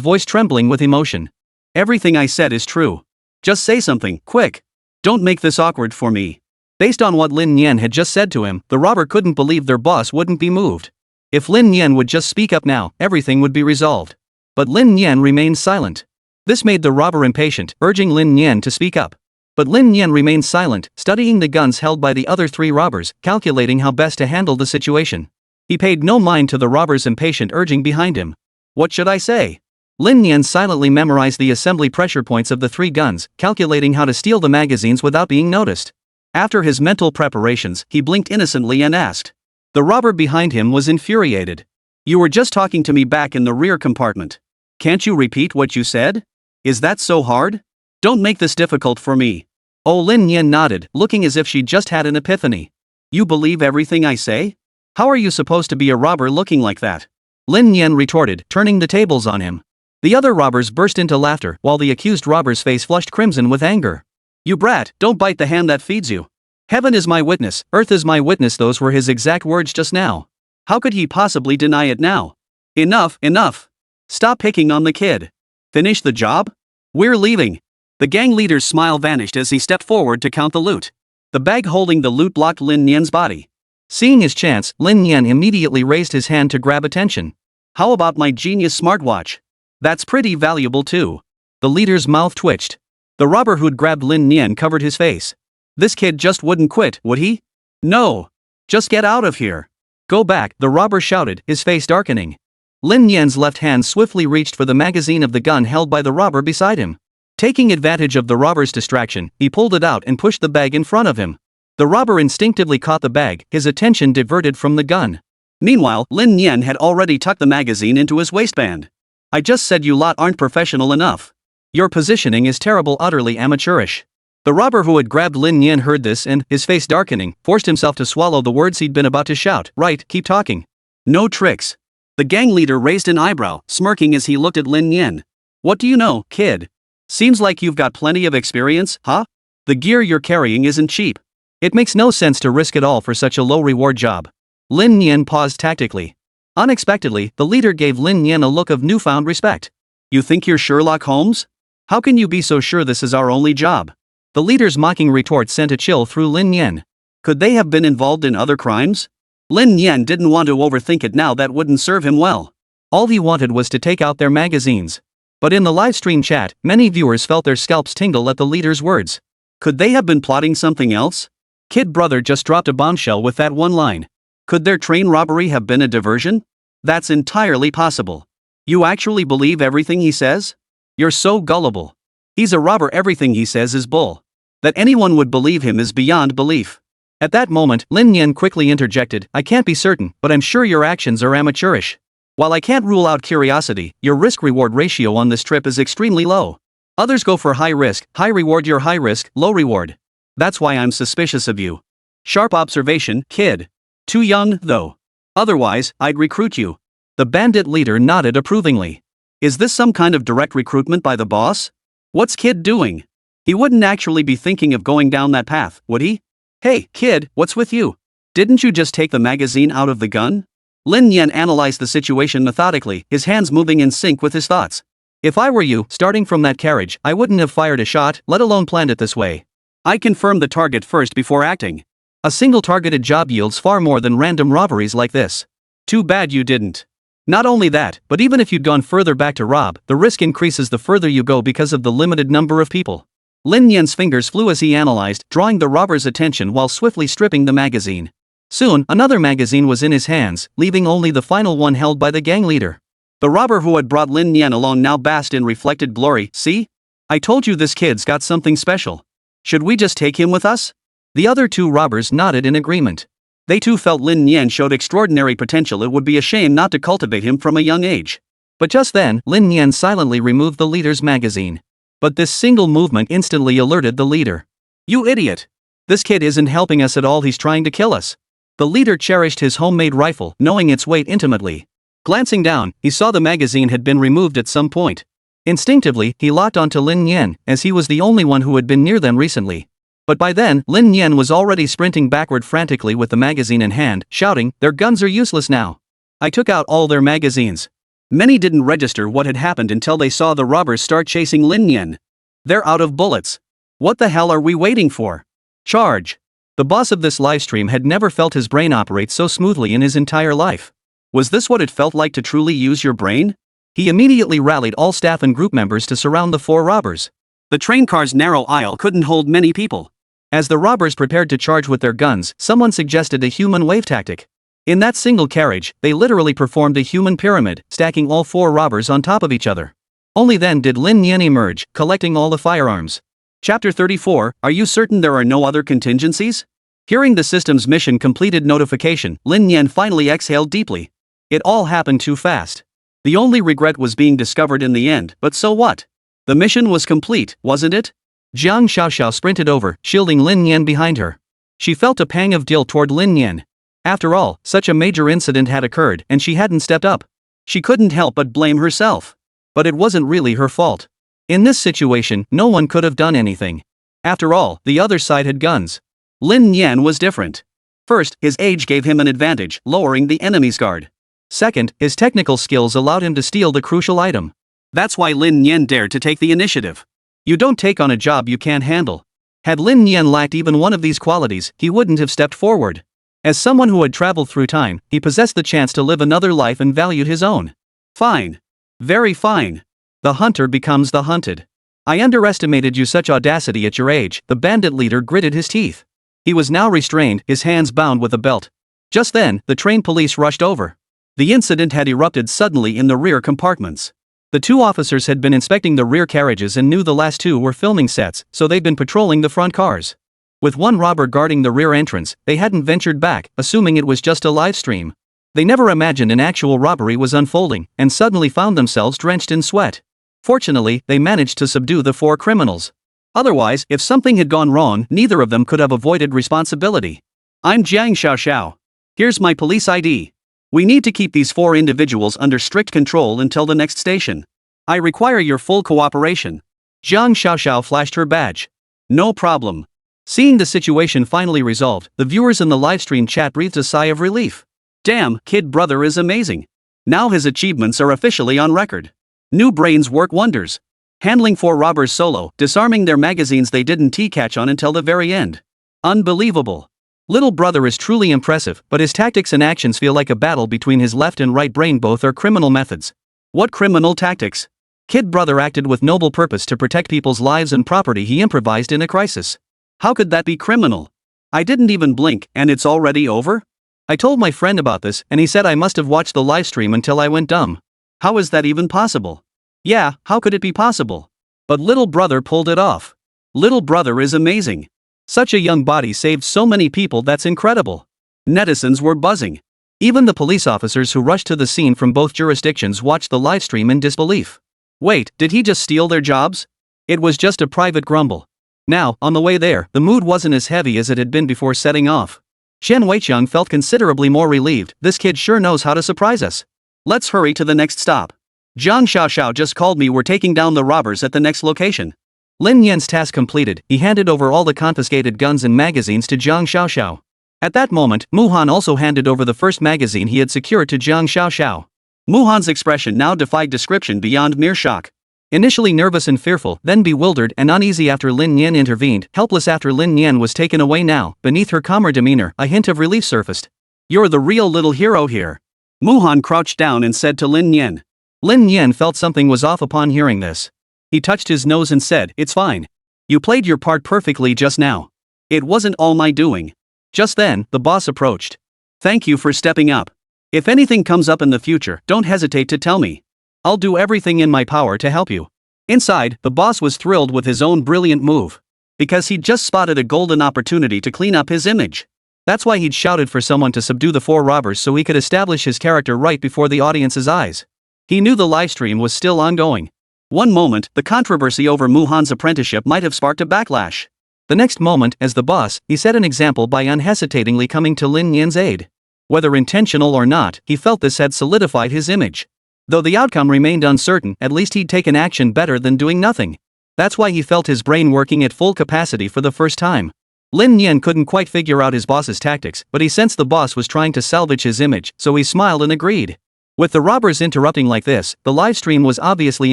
voice trembling with emotion. Everything I said is true. Just say something, quick. Don't make this awkward for me. Based on what Lin Nian had just said to him, the robber couldn't believe their boss wouldn't be moved. If Lin Nian would just speak up now, everything would be resolved. But Lin Nian remained silent. This made the robber impatient, urging Lin Nian to speak up. But Lin Nian remained silent, studying the guns held by the other three robbers, calculating how best to handle the situation. He paid no mind to the robber's impatient urging behind him. What should I say? Lin Nian silently memorized the assembly pressure points of the three guns, calculating how to steal the magazines without being noticed. After his mental preparations, he blinked innocently and asked. The robber behind him was infuriated. You were just talking to me back in the rear compartment. Can't you repeat what you said? Is that so hard? Don't make this difficult for me. Oh, Lin Nian nodded, looking as if she'd just had an epiphany. You believe everything I say? How are you supposed to be a robber looking like that? Lin Nian retorted, turning the tables on him. The other robbers burst into laughter, while the accused robber's face flushed crimson with anger. You brat, don't bite the hand that feeds you. Heaven is my witness, earth is my witness, those were his exact words just now. How could he possibly deny it now? Enough, enough. Stop picking on the kid. Finish the job? We're leaving. The gang leader's smile vanished as he stepped forward to count the loot. The bag holding the loot blocked Lin Nian's body. Seeing his chance, Lin Nian immediately raised his hand to grab attention. How about my genius smartwatch? That's pretty valuable too. The leader's mouth twitched. The robber who'd grabbed Lin Nian covered his face. This kid just wouldn't quit, would he? No. Just get out of here. Go back, the robber shouted, his face darkening. Lin Nian's left hand swiftly reached for the magazine of the gun held by the robber beside him. Taking advantage of the robber's distraction, he pulled it out and pushed the bag in front of him. The robber instinctively caught the bag, his attention diverted from the gun. Meanwhile, Lin Nian had already tucked the magazine into his waistband. I just said you lot aren't professional enough. Your positioning is terrible, utterly amateurish. The robber who had grabbed Lin Nian heard this and, his face darkening, forced himself to swallow the words he'd been about to shout. Right, keep talking. No tricks. The gang leader raised an eyebrow, smirking as he looked at Lin Nian. What do you know, kid? Seems like you've got plenty of experience, huh? The gear you're carrying isn't cheap. It makes no sense to risk it all for such a low-reward job. Lin Nian paused tactically. Unexpectedly, the leader gave Lin Nian a look of newfound respect. You think you're Sherlock Holmes? How can you be so sure this is our only job? The leader's mocking retort sent a chill through Lin Nian. Could they have been involved in other crimes? Lin Nian didn't want to overthink it now, that wouldn't serve him well. All he wanted was to take out their magazines. But in the livestream chat, many viewers felt their scalps tingle at the leader's words. Could they have been plotting something else? Kid brother just dropped a bombshell with that one line. Could their train robbery have been a diversion? That's entirely possible. You actually believe everything he says? You're so gullible. He's a robber, everything he says is bull. That anyone would believe him is beyond belief. At that moment, Lin Nian quickly interjected, I can't be certain, but I'm sure your actions are amateurish. While I can't rule out curiosity, your risk-reward ratio on this trip is extremely low. Others go for high risk, high reward, you're high risk, low reward. That's why I'm suspicious of you. Sharp observation, kid. Too young, though. Otherwise, I'd recruit you. The bandit leader nodded approvingly. Is this some kind of direct recruitment by the boss? What's kid doing? He wouldn't actually be thinking of going down that path, would he? Hey, kid, what's with you? Didn't you just take the magazine out of the gun? Lin Nian analyzed the situation methodically, his hands moving in sync with his thoughts. If I were you, starting from that carriage, I wouldn't have fired a shot, let alone planned it this way. I confirmed the target first before acting. A single targeted job yields far more than random robberies like this. Too bad you didn't. Not only that, but even if you'd gone further back to rob, the risk increases the further you go because of the limited number of people. Lin Nian's fingers flew as he analyzed, drawing the robber's attention while swiftly stripping the magazine. Soon, another magazine was in his hands, leaving only the final one held by the gang leader. The robber who had brought Lin Nian along now basked in reflected glory. See? I told you this kid's got something special. Should we just take him with us? The other two robbers nodded in agreement. They too felt Lin Nian showed extraordinary potential. It would be a shame not to cultivate him from a young age. But just then, Lin Nian silently removed the leader's magazine. But this single movement instantly alerted the leader. You idiot! This kid isn't helping us at all, he's trying to kill us. The leader cherished his homemade rifle, knowing its weight intimately. Glancing down, he saw the magazine had been removed at some point. Instinctively, he locked onto Lin Nian, as he was the only one who had been near them recently. But by then, Lin Nian was already sprinting backward frantically with the magazine in hand, shouting, their guns are useless now. I took out all their magazines. Many didn't register what had happened until they saw the robbers start chasing Lin Nian. They're out of bullets. What the hell are we waiting for? Charge! The boss of this livestream had never felt his brain operate so smoothly in his entire life. Was this what it felt like to truly use your brain? He immediately rallied all staff and group members to surround the four robbers. The train car's narrow aisle couldn't hold many people. As the robbers prepared to charge with their guns, someone suggested a human wave tactic. In that single carriage, they literally performed a human pyramid, stacking all four robbers on top of each other. Only then did Lin Nian emerge, collecting all the firearms. Chapter 34, Are you certain there are no other contingencies? Hearing the system's mission completed notification, Lin Nian finally exhaled deeply. It all happened too fast. The only regret was being discovered in the end, but so what? The mission was complete, wasn't it? Jiang Xiaoxiao sprinted over, shielding Lin Nian behind her. She felt a pang of guilt toward Lin Nian. After all, such a major incident had occurred and she hadn't stepped up. She couldn't help but blame herself. But it wasn't really her fault. In this situation, no one could have done anything. After all, the other side had guns. Lin Nian was different. First, his age gave him an advantage, lowering the enemy's guard. Second, his technical skills allowed him to steal the crucial item. That's why Lin Nian dared to take the initiative. You don't take on a job you can't handle. Had Lin Nian lacked even one of these qualities, he wouldn't have stepped forward. As someone who had traveled through time, he possessed the chance to live another life and valued his own. Fine. Very fine. The hunter becomes the hunted. I underestimated you, such audacity at your age, the bandit leader gritted his teeth. He was now restrained, his hands bound with a belt. Just then, the train police rushed over. The incident had erupted suddenly in the rear compartments. The two officers had been inspecting the rear carriages and knew the last two were filming sets, so they'd been patrolling the front cars. With one robber guarding the rear entrance, they hadn't ventured back, assuming it was just a live stream. They never imagined an actual robbery was unfolding, and suddenly found themselves drenched in sweat. Fortunately, they managed to subdue the 4 criminals. Otherwise, if something had gone wrong, neither of them could have avoided responsibility. I'm Jiang Xiaoxiao. Here's my police ID. We need to keep these 4 individuals under strict control until the next station. I require your full cooperation. Jiang Xiaoxiao flashed her badge. No problem. Seeing the situation finally resolved, the viewers in the livestream chat breathed a sigh of relief. Damn, kid brother is amazing. Now his achievements are officially on record. New brains work wonders. Handling 4 robbers solo, disarming their magazines they didn't catch on until the very end. Unbelievable. Little brother is truly impressive, but his tactics and actions feel like a battle between his left and right brain. Both are criminal methods. What criminal tactics? Kid brother acted with noble purpose to protect people's lives and property. He improvised in a crisis. How could that be criminal? I didn't even blink, and it's already over? I told my friend about this, and he said I must have watched the live stream until I went dumb. How is that even possible? Yeah, how could it be possible? But little brother pulled it off. Little brother is amazing. Such a young body saved so many people, that's incredible. Netizens were buzzing. Even the police officers who rushed to the scene from both jurisdictions watched the livestream in disbelief. Wait, did he just steal their jobs? It was just a private grumble. Now, on the way there, the mood wasn't as heavy as it had been before setting off. Chen Weiqiang felt considerably more relieved. This kid sure knows how to surprise us. Let's hurry to the next stop. Jiang Xiaoxiao just called me. We're taking down the robbers at the next location. Lin Nian's task completed, he handed over all the confiscated guns and magazines to Jiang Xiaoxiao. At that moment, Muhan also handed over the first magazine he had secured to Jiang Xiaoxiao. Muhan's expression now defied description beyond mere shock. Initially nervous and fearful, then bewildered and uneasy after Lin Nian intervened, helpless after Lin Nian was taken away. Now, beneath her calmer demeanor, a hint of relief surfaced. You're the real little hero here. Muhan crouched down and said to Lin Nian. Lin Nian felt something was off upon hearing this. He touched his nose and said, "It's fine. You played your part perfectly just now. It wasn't all my doing." Just then, the boss approached. "Thank you for stepping up. If anything comes up in the future, don't hesitate to tell me. I'll do everything in my power to help you." Inside, the boss was thrilled with his own brilliant move. Because he'd just spotted a golden opportunity to clean up his image. That's why he'd shouted for someone to subdue the 4 robbers so he could establish his character right before the audience's eyes. He knew the livestream was still ongoing. One moment, the controversy over Muhan's apprenticeship might have sparked a backlash. The next moment, as the boss, he set an example by unhesitatingly coming to Lin Nian's aid. Whether intentional or not, he felt this had solidified his image. Though the outcome remained uncertain, at least he'd taken action better than doing nothing. That's why he felt his brain working at full capacity for the first time. Lin Nian couldn't quite figure out his boss's tactics, but he sensed the boss was trying to salvage his image, so he smiled and agreed. With the robbers interrupting like this, the livestream was obviously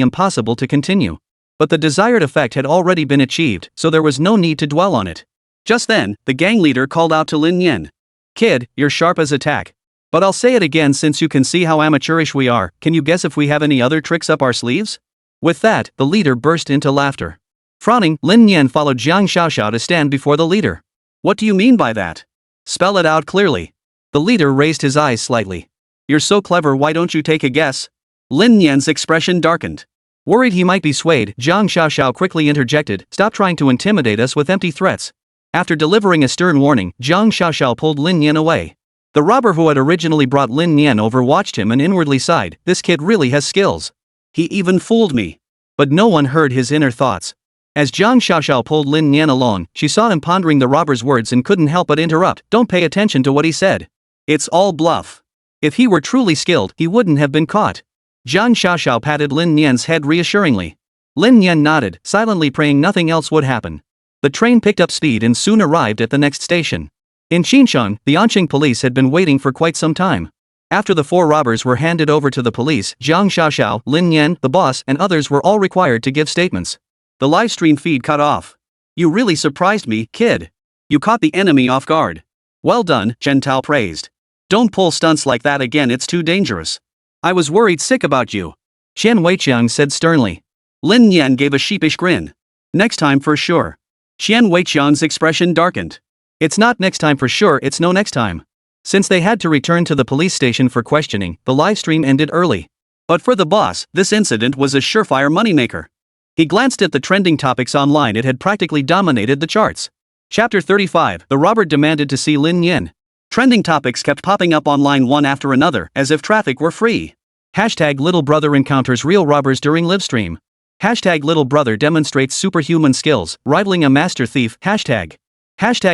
impossible to continue. But the desired effect had already been achieved, so there was no need to dwell on it. Just then, the gang leader called out to Lin Nian. "Kid, you're sharp as a tack. But I'll say it again since you can see how amateurish we are, can you guess if we have any other tricks up our sleeves?" With that, the leader burst into laughter. Frowning, Lin Nian followed Jiang Xiaoxiao to stand before the leader. "What do you mean by that? Spell it out clearly." The leader raised his eyes slightly. "You're so clever, why don't you take a guess?" Lin Nian's expression darkened. Worried he might be swayed, Jiang Xiaoxiao quickly interjected, "Stop trying to intimidate us with empty threats." After delivering a stern warning, Jiang Xiaoxiao pulled Lin Nian away. The robber who had originally brought Lin Nian over watched him and inwardly sighed, "This kid really has skills. He even fooled me." But no one heard his inner thoughts. As Jiang Xiaoxiao pulled Lin Nian along, she saw him pondering the robber's words and couldn't help but interrupt. "Don't pay attention to what he said. It's all bluff. If he were truly skilled, he wouldn't have been caught." Jiang Xiaoxiao patted Lin Nian's head reassuringly. Lin Nian nodded, silently praying nothing else would happen. The train picked up speed and soon arrived at the next station. In Xinxiang, the Anqing police had been waiting for quite some time. After the 4 robbers were handed over to the police, Jiang Xiaoxiao, Lin Nian, the boss, and others were all required to give statements. The livestream feed cut off. "You really surprised me, kid. You caught the enemy off guard. Well done," Chen Tao praised. "Don't pull stunts like that again, it's too dangerous. I was worried sick about you," Chen Weiqiang said sternly. Lin Nian gave a sheepish grin. "Next time for sure." Chen Weiqiang's expression darkened. "It's not next time for sure, it's no next time. Since they had to return to the police station for questioning, the livestream ended early. But for the boss, this incident was a surefire moneymaker. He glanced at the trending topics online. It had practically dominated the charts. Chapter 35, the robber demanded to see Lin Nian. Trending topics kept popping up online one after another, as if traffic were free. Hashtag little brother encounters real robbers during livestream. Hashtag little brother demonstrates superhuman skills, rivaling a master thief. Hashtag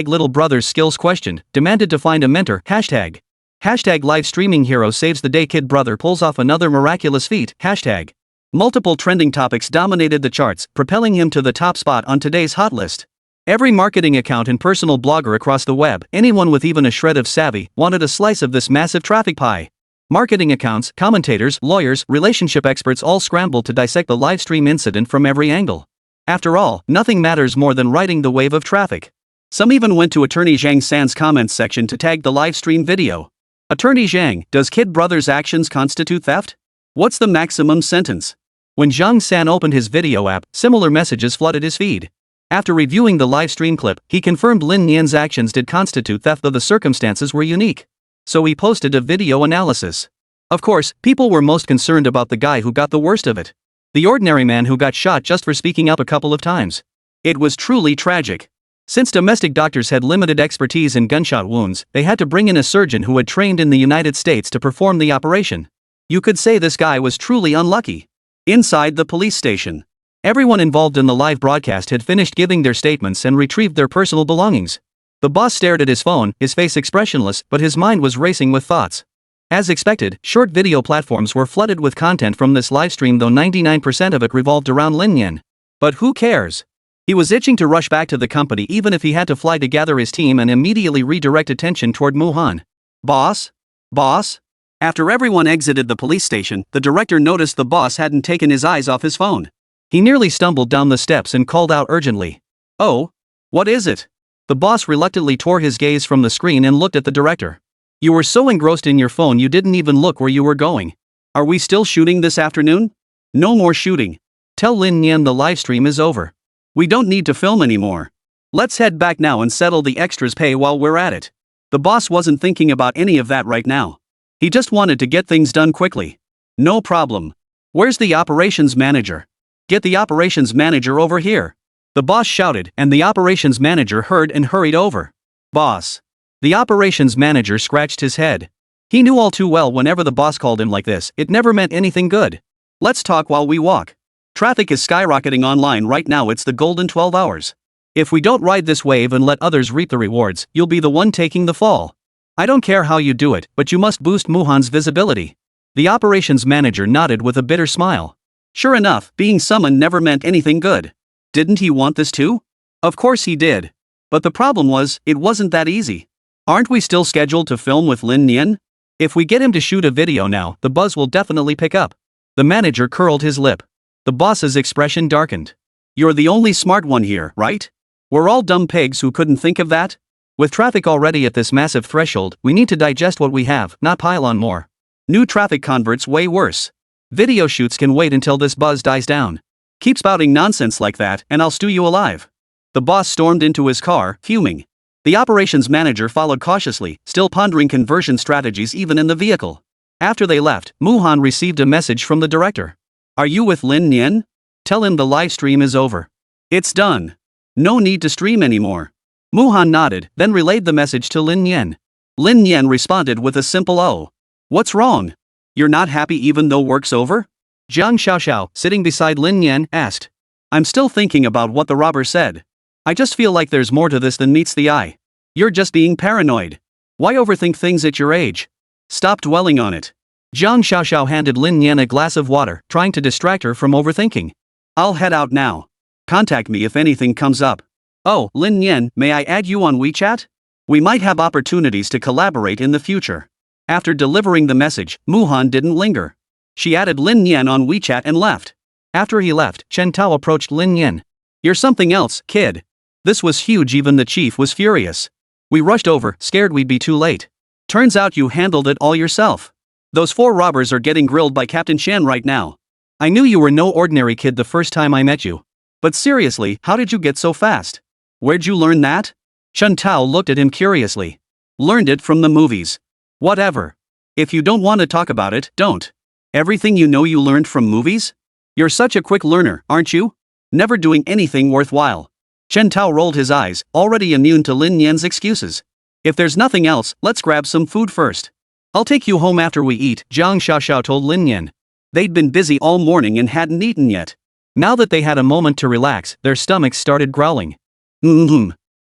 little brother's skills questioned, demanded to find a mentor. Hashtag live streaming hero saves the day. Kid brother pulls off another miraculous feat. Hashtag multiple trending topics dominated the charts, propelling him to the top spot on today's hot list. Every marketing account and personal blogger across the web, anyone with even a shred of savvy, wanted a slice of this massive traffic pie. Marketing accounts, commentators, lawyers, relationship experts all scrambled to dissect the livestream incident from every angle. After all, nothing matters more than riding the wave of traffic. Some even went to Attorney Zhang San's comments section to tag the livestream video. Attorney Zhang, does Kid Brother's actions constitute theft? What's the maximum sentence? When Zhang San opened his video app, similar messages flooded his feed. After reviewing the livestream clip, he confirmed Lin Nian's actions did constitute theft, though the circumstances were unique. So he posted a video analysis. Of course, people were most concerned about the guy who got the worst of it. The ordinary man who got shot just for speaking up a couple of times. It was truly tragic. Since domestic doctors had limited expertise in gunshot wounds, they had to bring in a surgeon who had trained in the United States to perform the operation. You could say this guy was truly unlucky. Inside the police station, everyone involved in the live broadcast had finished giving their statements and retrieved their personal belongings. The boss stared at his phone, his face expressionless, but his mind was racing with thoughts. As expected, short video platforms were flooded with content from this livestream, though 99% of it revolved around Lin Nian. But who cares? He was itching to rush back to the company, even if he had to fly to gather his team and immediately redirect attention toward Muhan. Boss? Boss? After everyone exited the police station, the director noticed the boss hadn't taken his eyes off his phone. He nearly stumbled down the steps and called out urgently. Oh? What is it? The boss reluctantly tore his gaze from the screen and looked at the director. You were so engrossed in your phone you didn't even look where you were going. Are we still shooting this afternoon? No more shooting. Tell Lin Nian the livestream is over. We don't need to film anymore. Let's head back now and settle the extras pay while we're at it. The boss wasn't thinking about any of that right now. He just wanted to get things done quickly. No problem. Where's the operations manager? Get the operations manager over here. The boss shouted, and the operations manager heard and hurried over. Boss. The operations manager scratched his head. He knew all too well whenever the boss called him like this, it never meant anything good. Let's talk while we walk. Traffic is skyrocketing online right now. It's the golden 12 hours. If we don't ride this wave and let others reap the rewards, you'll be the one taking the fall. I don't care how you do it, but you must boost Muhan's visibility. The operations manager nodded with a bitter smile. Sure enough, being summoned never meant anything good. Didn't he want this too? Of course he did. But the problem was, it wasn't that easy. Aren't we still scheduled to film with Lin Nian? If we get him to shoot a video now, the buzz will definitely pick up. The manager curled his lip. The boss's expression darkened. You're the only smart one here, right? We're all dumb pigs who couldn't think of that? With traffic already at this massive threshold, we need to digest what we have, not pile on more. New traffic converts way worse. Video shoots can wait until this buzz dies down. Keep spouting nonsense like that, and I'll stew you alive. The boss stormed into his car, fuming. The operations manager followed cautiously, still pondering conversion strategies even in the vehicle. After they left, Muhan received a message from the director. Are you with Lin Nian? Tell him the live stream is over. It's done. No need to stream anymore. Muhan nodded, then relayed the message to Lin Nian. Lin Nian responded with a simple "Oh. What's wrong? You're not happy even though work's over?" Jiang Xiaoxiao, sitting beside Lin Nian, asked. I'm still thinking about what the robber said. I just feel like there's more to this than meets the eye. You're just being paranoid. Why overthink things at your age? Stop dwelling on it. Jiang Xiaoxiao handed Lin Nian a glass of water, trying to distract her from overthinking. I'll head out now. Contact me if anything comes up. Oh, Lin Nian, may I add you on WeChat? We might have opportunities to collaborate in the future. After delivering the message, Muhan didn't linger. She added Lin Nian on WeChat and left. After he left, Chen Tao approached Lin Nian. You're something else, kid. This was huge, even the chief was furious. We rushed over, scared we'd be too late. Turns out you handled it all yourself. Those 4 robbers are getting grilled by Captain Shan right now. I knew you were no ordinary kid the first time I met you. But seriously, how did you get so fast? Where'd you learn that? Chen Tao looked at him curiously. Learned it from the movies. Whatever. If you don't want to talk about it, don't. Everything you know you learned from movies? You're such a quick learner, aren't you? Never doing anything worthwhile. Chen Tao rolled his eyes, already immune to Lin Nian's excuses. If there's nothing else, let's grab some food first. I'll take you home after we eat, Jiang Xiaoxiao told Lin Nian. They'd been busy all morning and hadn't eaten yet. Now that they had a moment to relax, their stomachs started growling.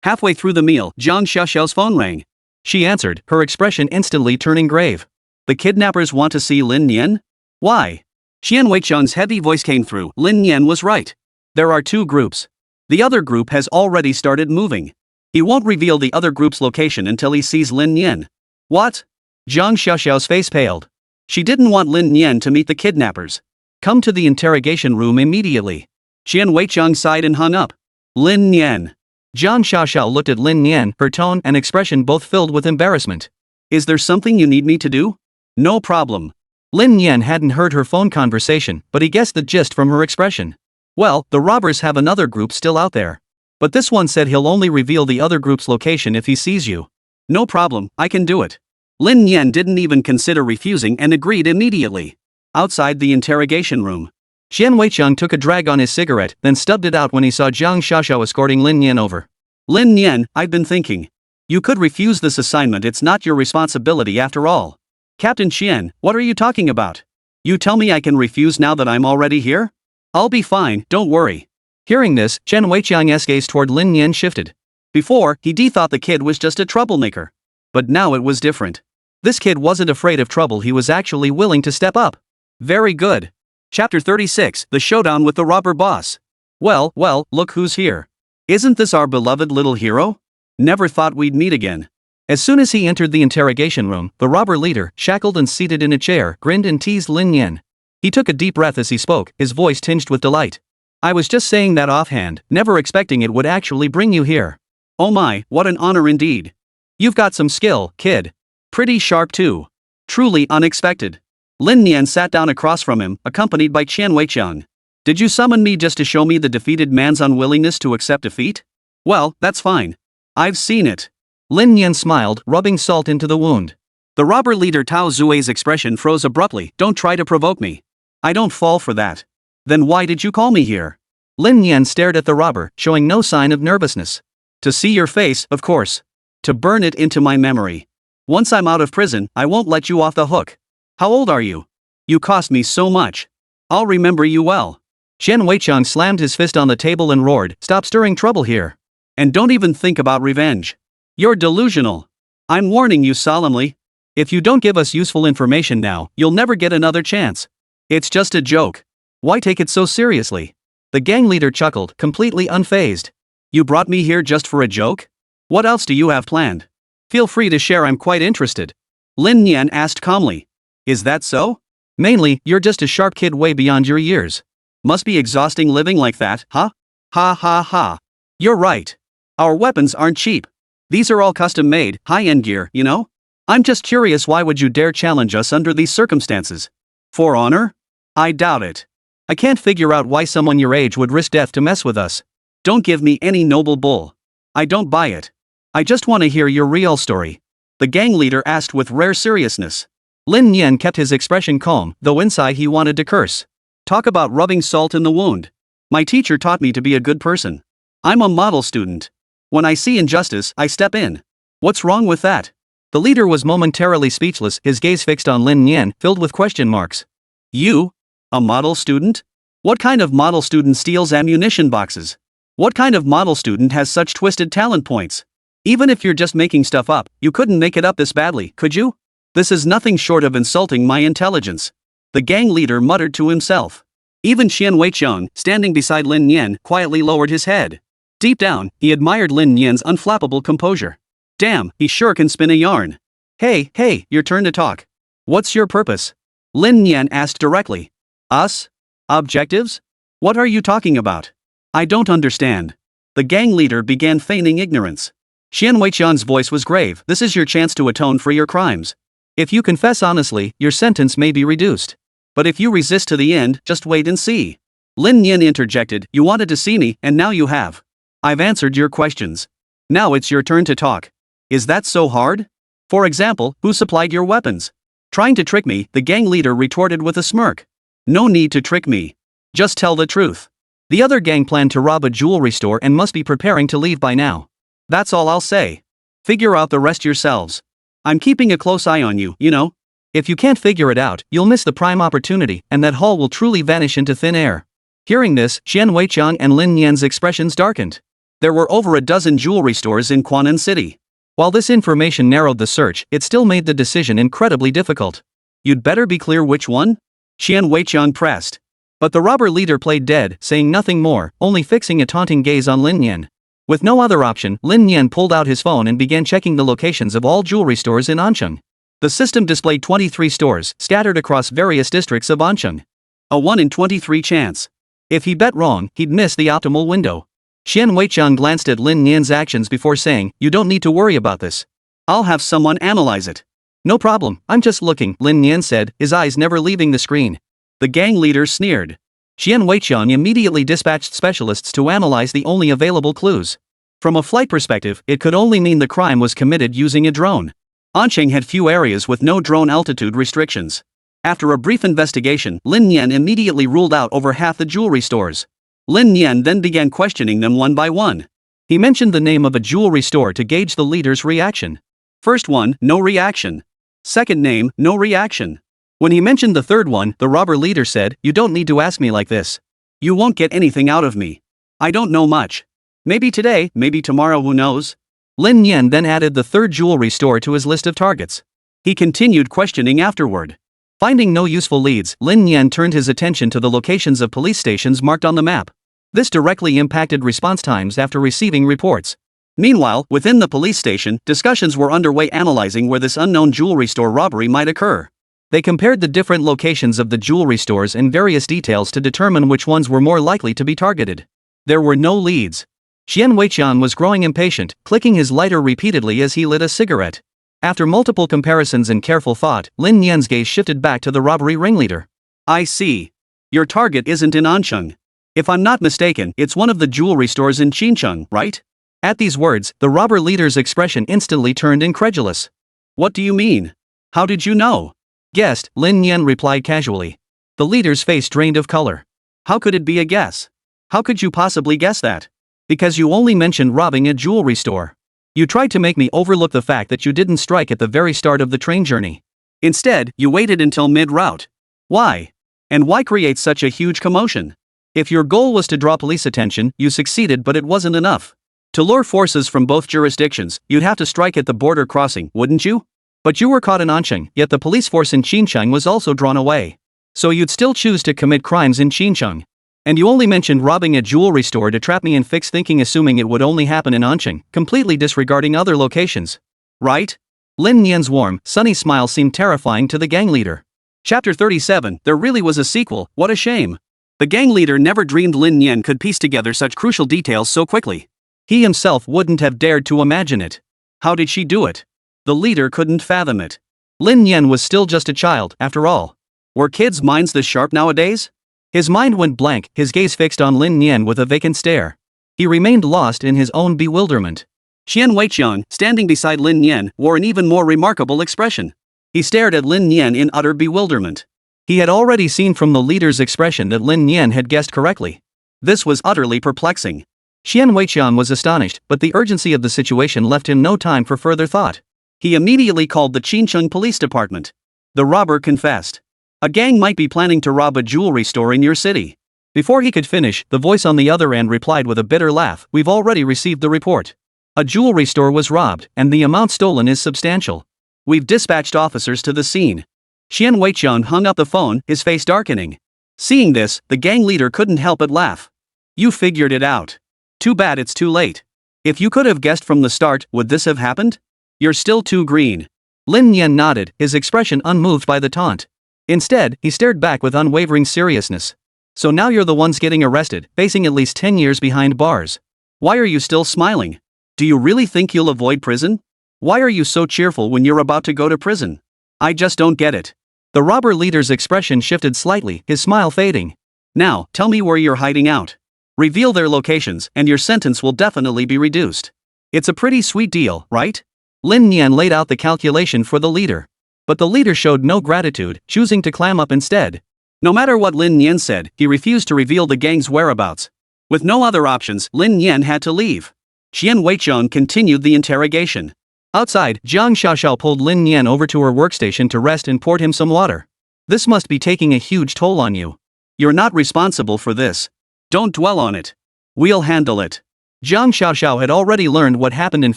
Halfway through the meal, Jiang Xiaoxiao's phone rang. She answered, her expression instantly turning grave. The kidnappers want to see Lin Nian? Why? Xian Weicheng's heavy voice came through. Lin Nian was right. There are two groups. The other group has already started moving. He won't reveal the other group's location until he sees Lin Nian. What? Jiang Xiaoxiao's face paled. She didn't want Lin Nian to meet the kidnappers. Come to the interrogation room immediately. Xian Weicheng sighed and hung up. Lin Nian. Jiang Xiaoxiao looked at Lin Nian, her tone and expression both filled with embarrassment. Is there something you need me to do? No problem. Lin Nian hadn't heard her phone conversation, but he guessed the gist from her expression. Well, the robbers have another group still out there. But this one said he'll only reveal the other group's location if he sees you. No problem, I can do it. Lin Nian didn't even consider refusing and agreed immediately. Outside the interrogation room, Xian Weicheng took a drag on his cigarette, then stubbed it out when he saw Jiang Xiaoxiao escorting Lin Nian over. Lin Nian, I've been thinking. You could refuse this assignment, it's not your responsibility after all. Captain Xian, what are you talking about? You tell me I can refuse now that I'm already here? I'll be fine, don't worry. Hearing this, Chen Weicheng's gaze toward Lin Nian shifted. Before, he thought the kid was just a troublemaker. But now it was different. This kid wasn't afraid of trouble, he was actually willing to step up. Very good. Chapter 36, The Showdown with the Robber Boss. Well, look who's here. Isn't this our beloved little hero? Never thought we'd meet again. As soon as he entered the interrogation room, the robber leader, shackled and seated in a chair, grinned and teased Lin Nian. He took a deep breath as he spoke, his voice tinged with delight. I was just saying that offhand, never expecting it would actually bring you here. Oh my, what an honor indeed. You've got some skill, kid. Pretty sharp too. Truly unexpected. Lin Nian sat down across from him, accompanied by Qian Weicheng. Did you summon me just to show me the defeated man's unwillingness to accept defeat? Well, that's fine. I've seen it. Lin Nian smiled, rubbing salt into the wound. The robber leader Tao Zui's expression froze abruptly. Don't try to provoke me. I don't fall for that. Then why did you call me here? Lin Nian stared at the robber, showing no sign of nervousness. To see your face, of course. To burn it into my memory. Once I'm out of prison, I won't let you off the hook. How old are you? You cost me so much. I'll remember you well. Qian Weicheng slammed his fist on the table and roared, stop stirring trouble here. And don't even think about revenge. You're delusional. I'm warning you solemnly. If you don't give us useful information now, you'll never get another chance. It's just a joke. Why take it so seriously? The gang leader chuckled, completely unfazed. You brought me here just for a joke? What else do you have planned? Feel free to share, I'm quite interested. Lin Nian asked calmly. Is that so? Mainly, you're just a sharp kid way beyond your years. Must be exhausting living like that, huh? Ha ha ha. You're right. Our weapons aren't cheap. These are all custom-made, high-end gear, you know? I'm just curious, why would you dare challenge us under these circumstances? For honor? I doubt it. I can't figure out why someone your age would risk death to mess with us. Don't give me any noble bull. I don't buy it. I just want to hear your real story. The gang leader asked with rare seriousness. Lin Nian kept his expression calm, though inside he wanted to curse. Talk about rubbing salt in the wound. My teacher taught me to be a good person. I'm a model student. When I see injustice, I step in. What's wrong with that? The leader was momentarily speechless, his gaze fixed on Lin Nian, filled with question marks. You? A model student? What kind of model student steals ammunition boxes? What kind of model student has such twisted talent points? Even if you're just making stuff up, you couldn't make it up this badly, could you? This is nothing short of insulting my intelligence. The gang leader muttered to himself. Even Qian Weicheng, standing beside Lin Nian, quietly lowered his head. Deep down, he admired Lin Nian's unflappable composure. Damn, he sure can spin a yarn. Hey, your turn to talk. What's your purpose? Lin Nian asked directly. Us? Objectives? What are you talking about? I don't understand. The gang leader began feigning ignorance. Qian Weicheng's voice was grave. This is your chance to atone for your crimes. If you confess honestly, your sentence may be reduced. But if you resist to the end, just wait and see. Lin Nian interjected. You wanted to see me, and now you have. I've answered your questions. Now it's your turn to talk. Is that so hard? For example, who supplied your weapons? Trying to trick me, the gang leader retorted with a smirk. No need to trick me. Just tell the truth. The other gang planned to rob a jewelry store and must be preparing to leave by now. That's all I'll say. Figure out the rest yourselves. I'm keeping a close eye on you, you know. If you can't figure it out, you'll miss the prime opportunity, and that haul will truly vanish into thin air. Hearing this, Xian Weiqiang and Lin Nian's expressions darkened. There were over a dozen jewelry stores in Quanan City. While this information narrowed the search, it still made the decision incredibly difficult. You'd better be clear which one? Xian Weiqiang pressed. But the robber leader played dead, saying nothing more, only fixing a taunting gaze on Lin Nian. With no other option, Lin Nian pulled out his phone and began checking the locations of all jewelry stores in Ancheng. The system displayed 23 stores, scattered across various districts of Ancheng. A 1 in 23 chance. If he bet wrong, he'd miss the optimal window. Xian Weiqiang glanced at Lin Nian's actions before saying, "You don't need to worry about this. I'll have someone analyze it." "No problem, I'm just looking," Lin Nian said, his eyes never leaving the screen. The gang leader sneered. Xian Weiqiang immediately dispatched specialists to analyze the only available clues. From a flight perspective, it could only mean the crime was committed using a drone. Ancheng had few areas with no drone altitude restrictions. After a brief investigation, Lin Nian immediately ruled out over half the jewelry stores. Lin Nian then began questioning them one by one. He mentioned the name of a jewelry store to gauge the leader's reaction. First one, no reaction. Second name, no reaction. When he mentioned the third one, the robber leader said, "You don't need to ask me like this. You won't get anything out of me. I don't know much. Maybe today, maybe tomorrow, who knows?" Lin Nian then added the third jewelry store to his list of targets. He continued questioning afterward. Finding no useful leads, Lin Nian turned his attention to the locations of police stations marked on the map. This directly impacted response times after receiving reports. Meanwhile, within the police station, discussions were underway analyzing where this unknown jewelry store robbery might occur. They compared the different locations of the jewelry stores in various details to determine which ones were more likely to be targeted. There were no leads. Xian Weiqiang was growing impatient, clicking his lighter repeatedly as he lit a cigarette. After multiple comparisons and careful thought, Lin Nian's gaze shifted back to the robbery ringleader. "I see. Your target isn't in Ancheng. If I'm not mistaken, it's one of the jewelry stores in Qincheng, right?" At these words, the robber leader's expression instantly turned incredulous. "What do you mean? How did you know?" "Guessed," Lin Nian replied casually. The leader's face drained of color. "How could it be a guess? How could you possibly guess that? Because you only mentioned robbing a jewelry store. You tried to make me overlook the fact that you didn't strike at the very start of the train journey. Instead, you waited until mid-route. Why? And why create such a huge commotion? If your goal was to draw police attention, you succeeded, but it wasn't enough. To lure forces from both jurisdictions, you'd have to strike at the border crossing, wouldn't you? But you were caught in Ancheng, yet the police force in Qincheng was also drawn away. So you'd still choose to commit crimes in Qincheng. And you only mentioned robbing a jewelry store to trap me in fixed thinking, assuming it would only happen in Ancheng, completely disregarding other locations. Right?" Lin Nian's warm, sunny smile seemed terrifying to the gang leader. Chapter 37, there really was a sequel, what a shame. The gang leader never dreamed Lin Nian could piece together such crucial details so quickly. He himself wouldn't have dared to imagine it. How did she do it? The leader couldn't fathom it. Lin Nian was still just a child, after all. Were kids' minds this sharp nowadays? His mind went blank, his gaze fixed on Lin Nian with a vacant stare. He remained lost in his own bewilderment. Xian Weiqiang, standing beside Lin Nian, wore an even more remarkable expression. He stared at Lin Nian in utter bewilderment. He had already seen from the leader's expression that Lin Nian had guessed correctly. This was utterly perplexing. Xian Weiqiang was astonished, but the urgency of the situation left him no time for further thought. He immediately called the Qincheng Police Department. The robber confessed. "A gang might be planning to rob a jewelry store in your city." Before he could finish, the voice on the other end replied with a bitter laugh, "We've already received the report. A jewelry store was robbed, and the amount stolen is substantial. We've dispatched officers to the scene." Xian Weiqiang hung up the phone, his face darkening. Seeing this, the gang leader couldn't help but laugh. "You figured it out. Too bad it's too late. If you could have guessed from the start, would this have happened? You're still too green." Lin Nian nodded, his expression unmoved by the taunt. Instead, he stared back with unwavering seriousness. "So now you're the ones getting arrested, facing at least 10 years behind bars. Why are you still smiling? Do you really think you'll avoid prison? Why are you so cheerful when you're about to go to prison? I just don't get it." The robber leader's expression shifted slightly, his smile fading. "Now, tell me where you're hiding out. Reveal their locations, and your sentence will definitely be reduced. It's a pretty sweet deal, right?" Lin Nian laid out the calculation for the leader. But the leader showed no gratitude, choosing to clam up instead. No matter what Lin Nian said, he refused to reveal the gang's whereabouts. With no other options, Lin Nian had to leave. Qian Weicheng continued the interrogation. Outside, Jiang Xiaoxiao pulled Lin Nian over to her workstation to rest and poured him some water. This must be taking a huge toll on you. You're not responsible for this. Don't dwell on it. We'll handle it. Jiang Xiaoxiao had already learned what happened and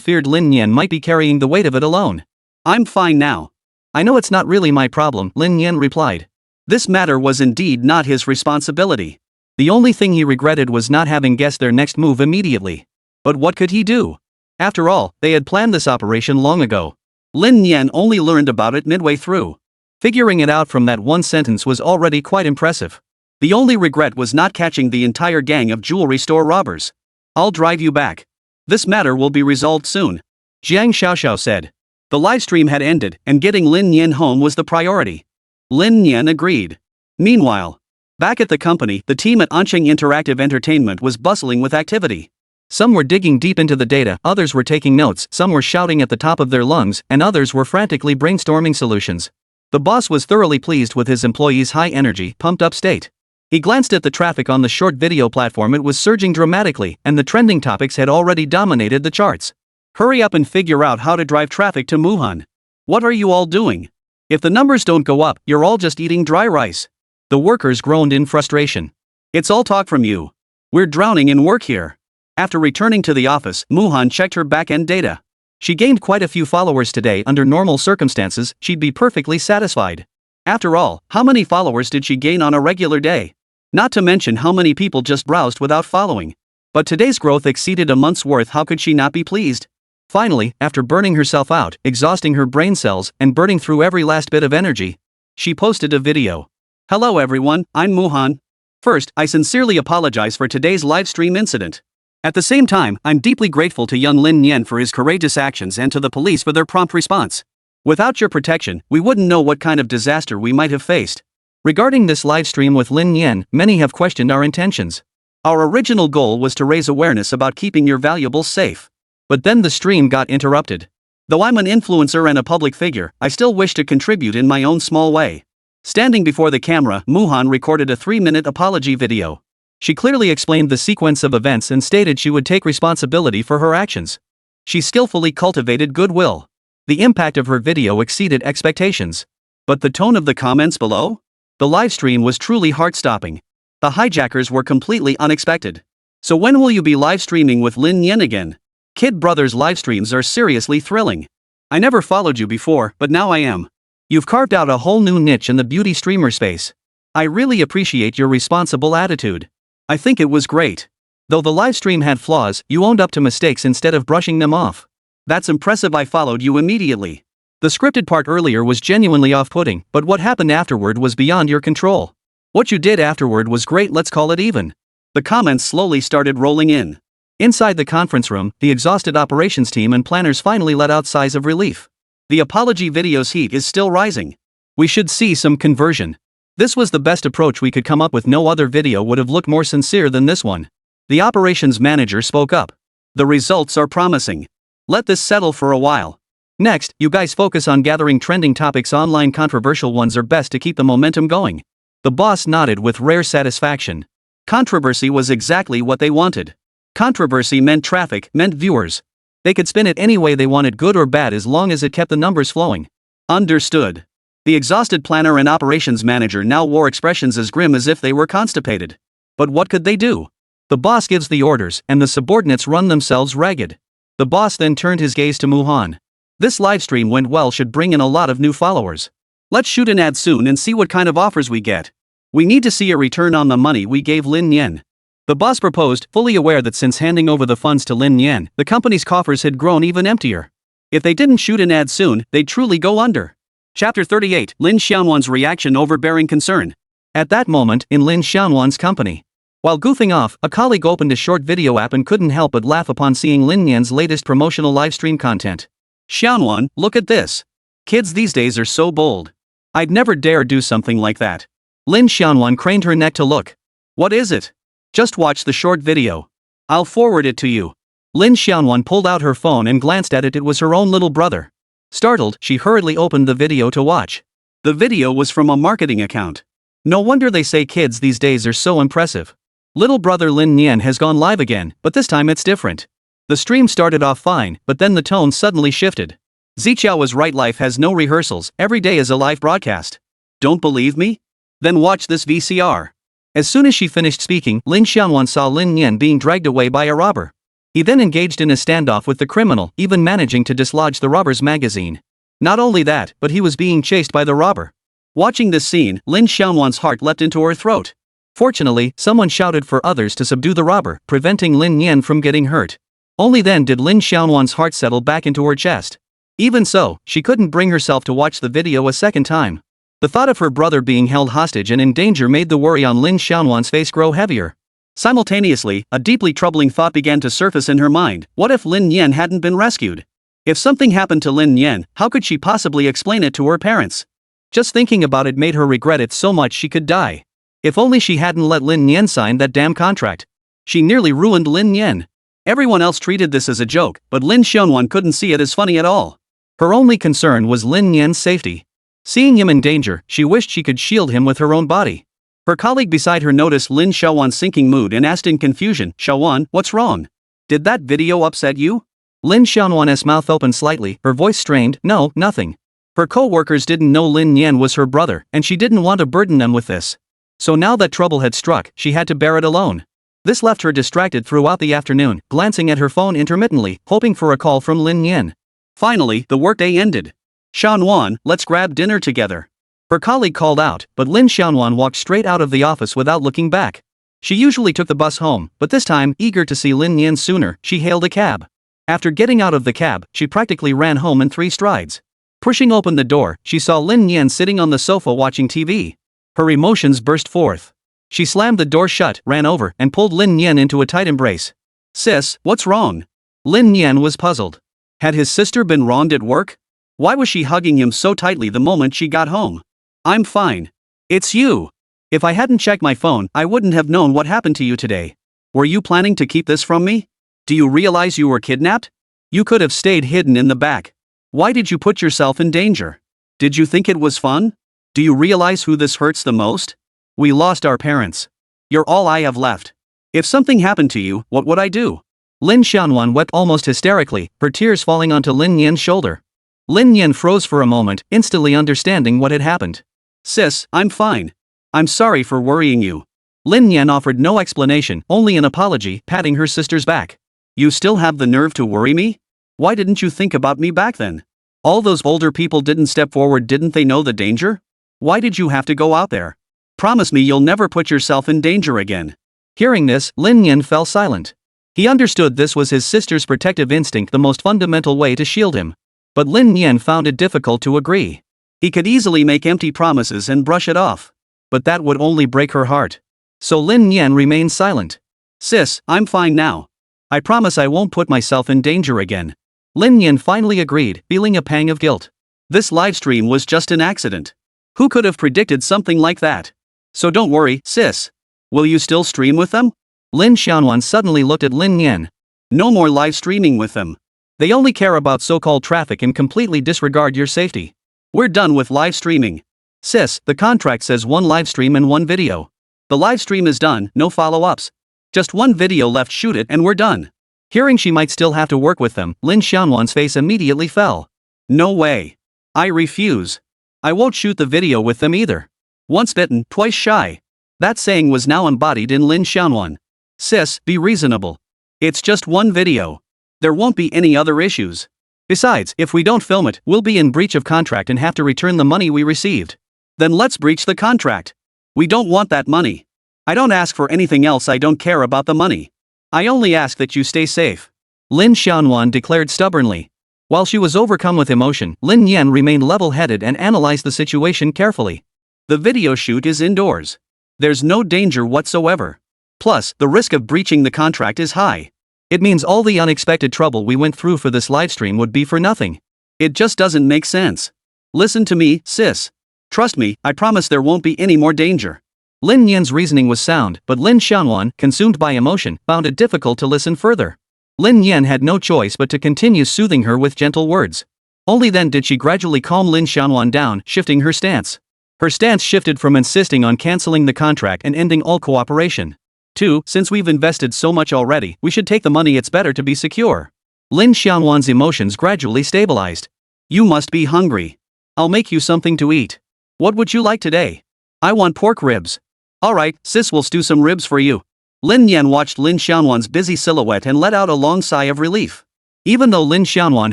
feared Lin Nian might be carrying the weight of it alone. I'm fine now. I know it's not really my problem, Lin Nian replied. This matter was indeed not his responsibility. The only thing he regretted was not having guessed their next move immediately. But what could he do? After all, they had planned this operation long ago. Lin Nian only learned about it midway through. Figuring it out from that one sentence was already quite impressive. The only regret was not catching the entire gang of jewelry store robbers. I'll drive you back. This matter will be resolved soon, Jiang Xiaoxiao said. The livestream had ended, and getting Lin Nian home was the priority. Lin Nian agreed. Meanwhile, back at the company, the team at Anqing Interactive Entertainment was bustling with activity. Some were digging deep into the data, others were taking notes, some were shouting at the top of their lungs, and others were frantically brainstorming solutions. The boss was thoroughly pleased with his employees' high-energy, pumped-up state. He glanced at the traffic on the short video platform. It was surging dramatically, and the trending topics had already dominated the charts. Hurry up and figure out how to drive traffic to Wuhan. What are you all doing? If the numbers don't go up, you're all just eating dry rice. The workers groaned in frustration. It's all talk from you. We're drowning in work here. After returning to the office, Wuhan checked her back-end data. She gained quite a few followers today. Under normal circumstances, she'd be perfectly satisfied. After all, how many followers did she gain on a regular day? Not to mention how many people just browsed without following. But today's growth exceeded a month's worth. How could she not be pleased? Finally, after burning herself out, exhausting her brain cells, and burning through every last bit of energy, she posted a video. Hello everyone, I'm Wuhan. First, I sincerely apologize for today's livestream incident. At the same time, I'm deeply grateful to young Lin Nian for his courageous actions and to the police for their prompt response. Without your protection, we wouldn't know what kind of disaster we might have faced. Regarding this livestream with Lin Nian, many have questioned our intentions. Our original goal was to raise awareness about keeping your valuables safe. But then the stream got interrupted. Though I'm an influencer and a public figure, I still wish to contribute in my own small way. Standing before the camera, Wuhan recorded a 3-minute apology video. She clearly explained the sequence of events and stated she would take responsibility for her actions. She skillfully cultivated goodwill. The impact of her video exceeded expectations. But the tone of the comments below? The livestream was truly heart-stopping. The hijackers were completely unexpected. So when will you be livestreaming with Lin Nian again? Kid Brothers livestreams are seriously thrilling. I never followed you before, but now I am. You've carved out a whole new niche in the beauty streamer space. I really appreciate your responsible attitude. I think it was great. Though the livestream had flaws, you owned up to mistakes instead of brushing them off. That's impressive. I followed you immediately. The scripted part earlier was genuinely off-putting, but what happened afterward was beyond your control. What you did afterward was great. Let's call it even. The comments slowly started rolling in. Inside the conference room, the exhausted operations team and planners finally let out sighs of relief. The apology video's heat is still rising. We should see some conversion. This was the best approach we could come up with. No other video would have looked more sincere than this one. The operations manager spoke up. The results are promising. Let this settle for a while. Next, you guys focus on gathering trending topics online. Controversial ones are best to keep the momentum going. The boss nodded with rare satisfaction. Controversy was exactly what they wanted. Controversy meant traffic, meant viewers. They could spin it any way they wanted, good or bad, as long as it kept the numbers flowing. Understood. The exhausted planner and operations manager now wore expressions as grim as if they were constipated. But what could they do? The boss gives the orders, and the subordinates run themselves ragged. The boss then turned his gaze to Wuhan. This livestream went well, should bring in a lot of new followers. Let's shoot an ad soon and see what kind of offers we get. We need to see a return on the money we gave Lin Nian. The boss proposed, fully aware that since handing over the funds to Lin Nian, the company's coffers had grown even emptier. If they didn't shoot an ad soon, they'd truly go under. Chapter 38, Lin Xianwan's reaction. Overbearing concern. At that moment, in Lin Xianwan's company, while goofing off, a colleague opened a short video app and couldn't help but laugh upon seeing Lin Nian's latest promotional livestream content. Xianwan, look at this. Kids these days are so bold. I'd never dare do something like that. Lin Xianwan craned her neck to look. What is it? Just watch the short video. I'll forward it to you. Lin Xiaonan pulled out her phone and glanced at it. It was her own little brother. Startled, she hurriedly opened the video to watch. The video was from a marketing account. No wonder they say kids these days are so impressive. Little brother Lin Nian has gone live again, but this time it's different. The stream started off fine, but then the tone suddenly shifted. Ziqiao was right, life has no rehearsals, every day is a live broadcast. Don't believe me? Then watch this VCR. As soon as she finished speaking, Lin Xiaonan saw Lin Nian being dragged away by a robber. He then engaged in a standoff with the criminal, even managing to dislodge the robber's magazine. Not only that, but he was being chased by the robber. Watching this scene, Lin Xiaonan's heart leapt into her throat. Fortunately, someone shouted for others to subdue the robber, preventing Lin Nian from getting hurt. Only then did Lin Xiaowan's heart settle back into her chest. Even so, she couldn't bring herself to watch the video a second time. The thought of her brother being held hostage and in danger made the worry on Lin Xiaowan's face grow heavier. Simultaneously, a deeply troubling thought began to surface in her mind. What if Lin Nian hadn't been rescued? If something happened to Lin Nian, how could she possibly explain it to her parents? Just thinking about it made her regret it so much she could die. If only she hadn't let Lin Nian sign that damn contract. She nearly ruined Lin Nian. Everyone else treated this as a joke, but Lin Xiaonan couldn't see it as funny at all. Her only concern was Lin Nian's safety. Seeing him in danger, she wished she could shield him with her own body. Her colleague beside her noticed Lin Xiaowan's sinking mood and asked in confusion, "Xiaowan, what's wrong? Did that video upset you?" Lin Xiaowan's mouth opened slightly, her voice strained, "No, nothing." Her co-workers didn't know Lin Nian was her brother, and she didn't want to burden them with this. So now that trouble had struck, she had to bear it alone. This left her distracted throughout the afternoon, glancing at her phone intermittently, hoping for a call from Lin Nian. Finally, the workday ended. "Xiaonan, let's grab dinner together." Her colleague called out, but Lin Xiaonan walked straight out of the office without looking back. She usually took the bus home, but this time, eager to see Lin Nian sooner, she hailed a cab. After getting out of the cab, she practically ran home in 3 strides. Pushing open the door, she saw Lin Nian sitting on the sofa watching TV. Her emotions burst forth. She slammed the door shut, ran over, and pulled Lin Nian into a tight embrace. "Sis, what's wrong?" Lin Nian was puzzled. Had his sister been wronged at work? Why was she hugging him so tightly the moment she got home? "I'm fine. It's you. If I hadn't checked my phone, I wouldn't have known what happened to you today. Were you planning to keep this from me? Do you realize you were kidnapped? You could have stayed hidden in the back. Why did you put yourself in danger? Did you think it was fun? Do you realize who this hurts the most? We lost our parents. You're all I have left. If something happened to you, what would I do?" Lin Xiaonan wept almost hysterically, her tears falling onto Lin Nian's shoulder. Lin Nian froze for a moment, instantly understanding what had happened. "Sis, I'm fine. I'm sorry for worrying you." Lin Nian offered no explanation, only an apology, patting her sister's back. "You still have the nerve to worry me? Why didn't you think about me back then? All those older people didn't step forward, didn't they know the danger? Why did you have to go out there? Promise me you'll never put yourself in danger again." Hearing this, Lin Nian fell silent. He understood this was his sister's protective instinct, the most fundamental way to shield him. But Lin Nian found it difficult to agree. He could easily make empty promises and brush it off. But that would only break her heart. So Lin Nian remained silent. "Sis, I'm fine now. I promise I won't put myself in danger again." Lin Nian finally agreed, feeling a pang of guilt. This livestream was just an accident. Who could have predicted something like that? "So don't worry, sis. Will you still stream with them?" Lin Xiaonan suddenly looked at Lin Nian. "No more live streaming with them. They only care about so-called traffic and completely disregard your safety. We're done with live streaming. Sis, the contract says 1 live stream and 1 video. The live stream is done, no follow-ups. Just 1 video left, shoot it and we're done." Hearing she might still have to work with them, Lin Xiaowan's face immediately fell. "No way. I refuse. I won't shoot the video with them either. Once bitten, twice shy." That saying was now embodied in Lin Xiaonan. "Sis, be reasonable. It's just 1 video. There won't be any other issues. Besides, if we don't film it, we'll be in breach of contract and have to return the money we received. Then let's breach the contract. We don't want that money. I don't ask for anything else, I don't care about the money. I only ask that you stay safe," Lin Xiaonan declared stubbornly. While she was overcome with emotion, Lin Nian remained level-headed and analyzed the situation carefully. The video shoot is indoors. There's no danger whatsoever. Plus, the risk of breaching the contract is high. It means all the unexpected trouble we went through for this livestream would be for nothing. It just doesn't make sense. Listen to me, sis. Trust me, I promise there won't be any more danger. Lin Nian's reasoning was sound, but Lin Xiaonan, consumed by emotion, found it difficult to listen further. Lin Nian had no choice but to continue soothing her with gentle words. Only then did she gradually calm Lin Xiaonan down, shifting her stance. Her stance shifted from insisting on canceling the contract and ending all cooperation to, since we've invested so much already, we should take the money, it's better to be secure. Lin Xiaonan's emotions gradually stabilized. You must be hungry. I'll make you something to eat. What would you like today? I want pork ribs. Alright, sis will stew some ribs for you. Lin Nian watched Lin Xiaonan's busy silhouette and let out a long sigh of relief. Even though Lin Xiaonan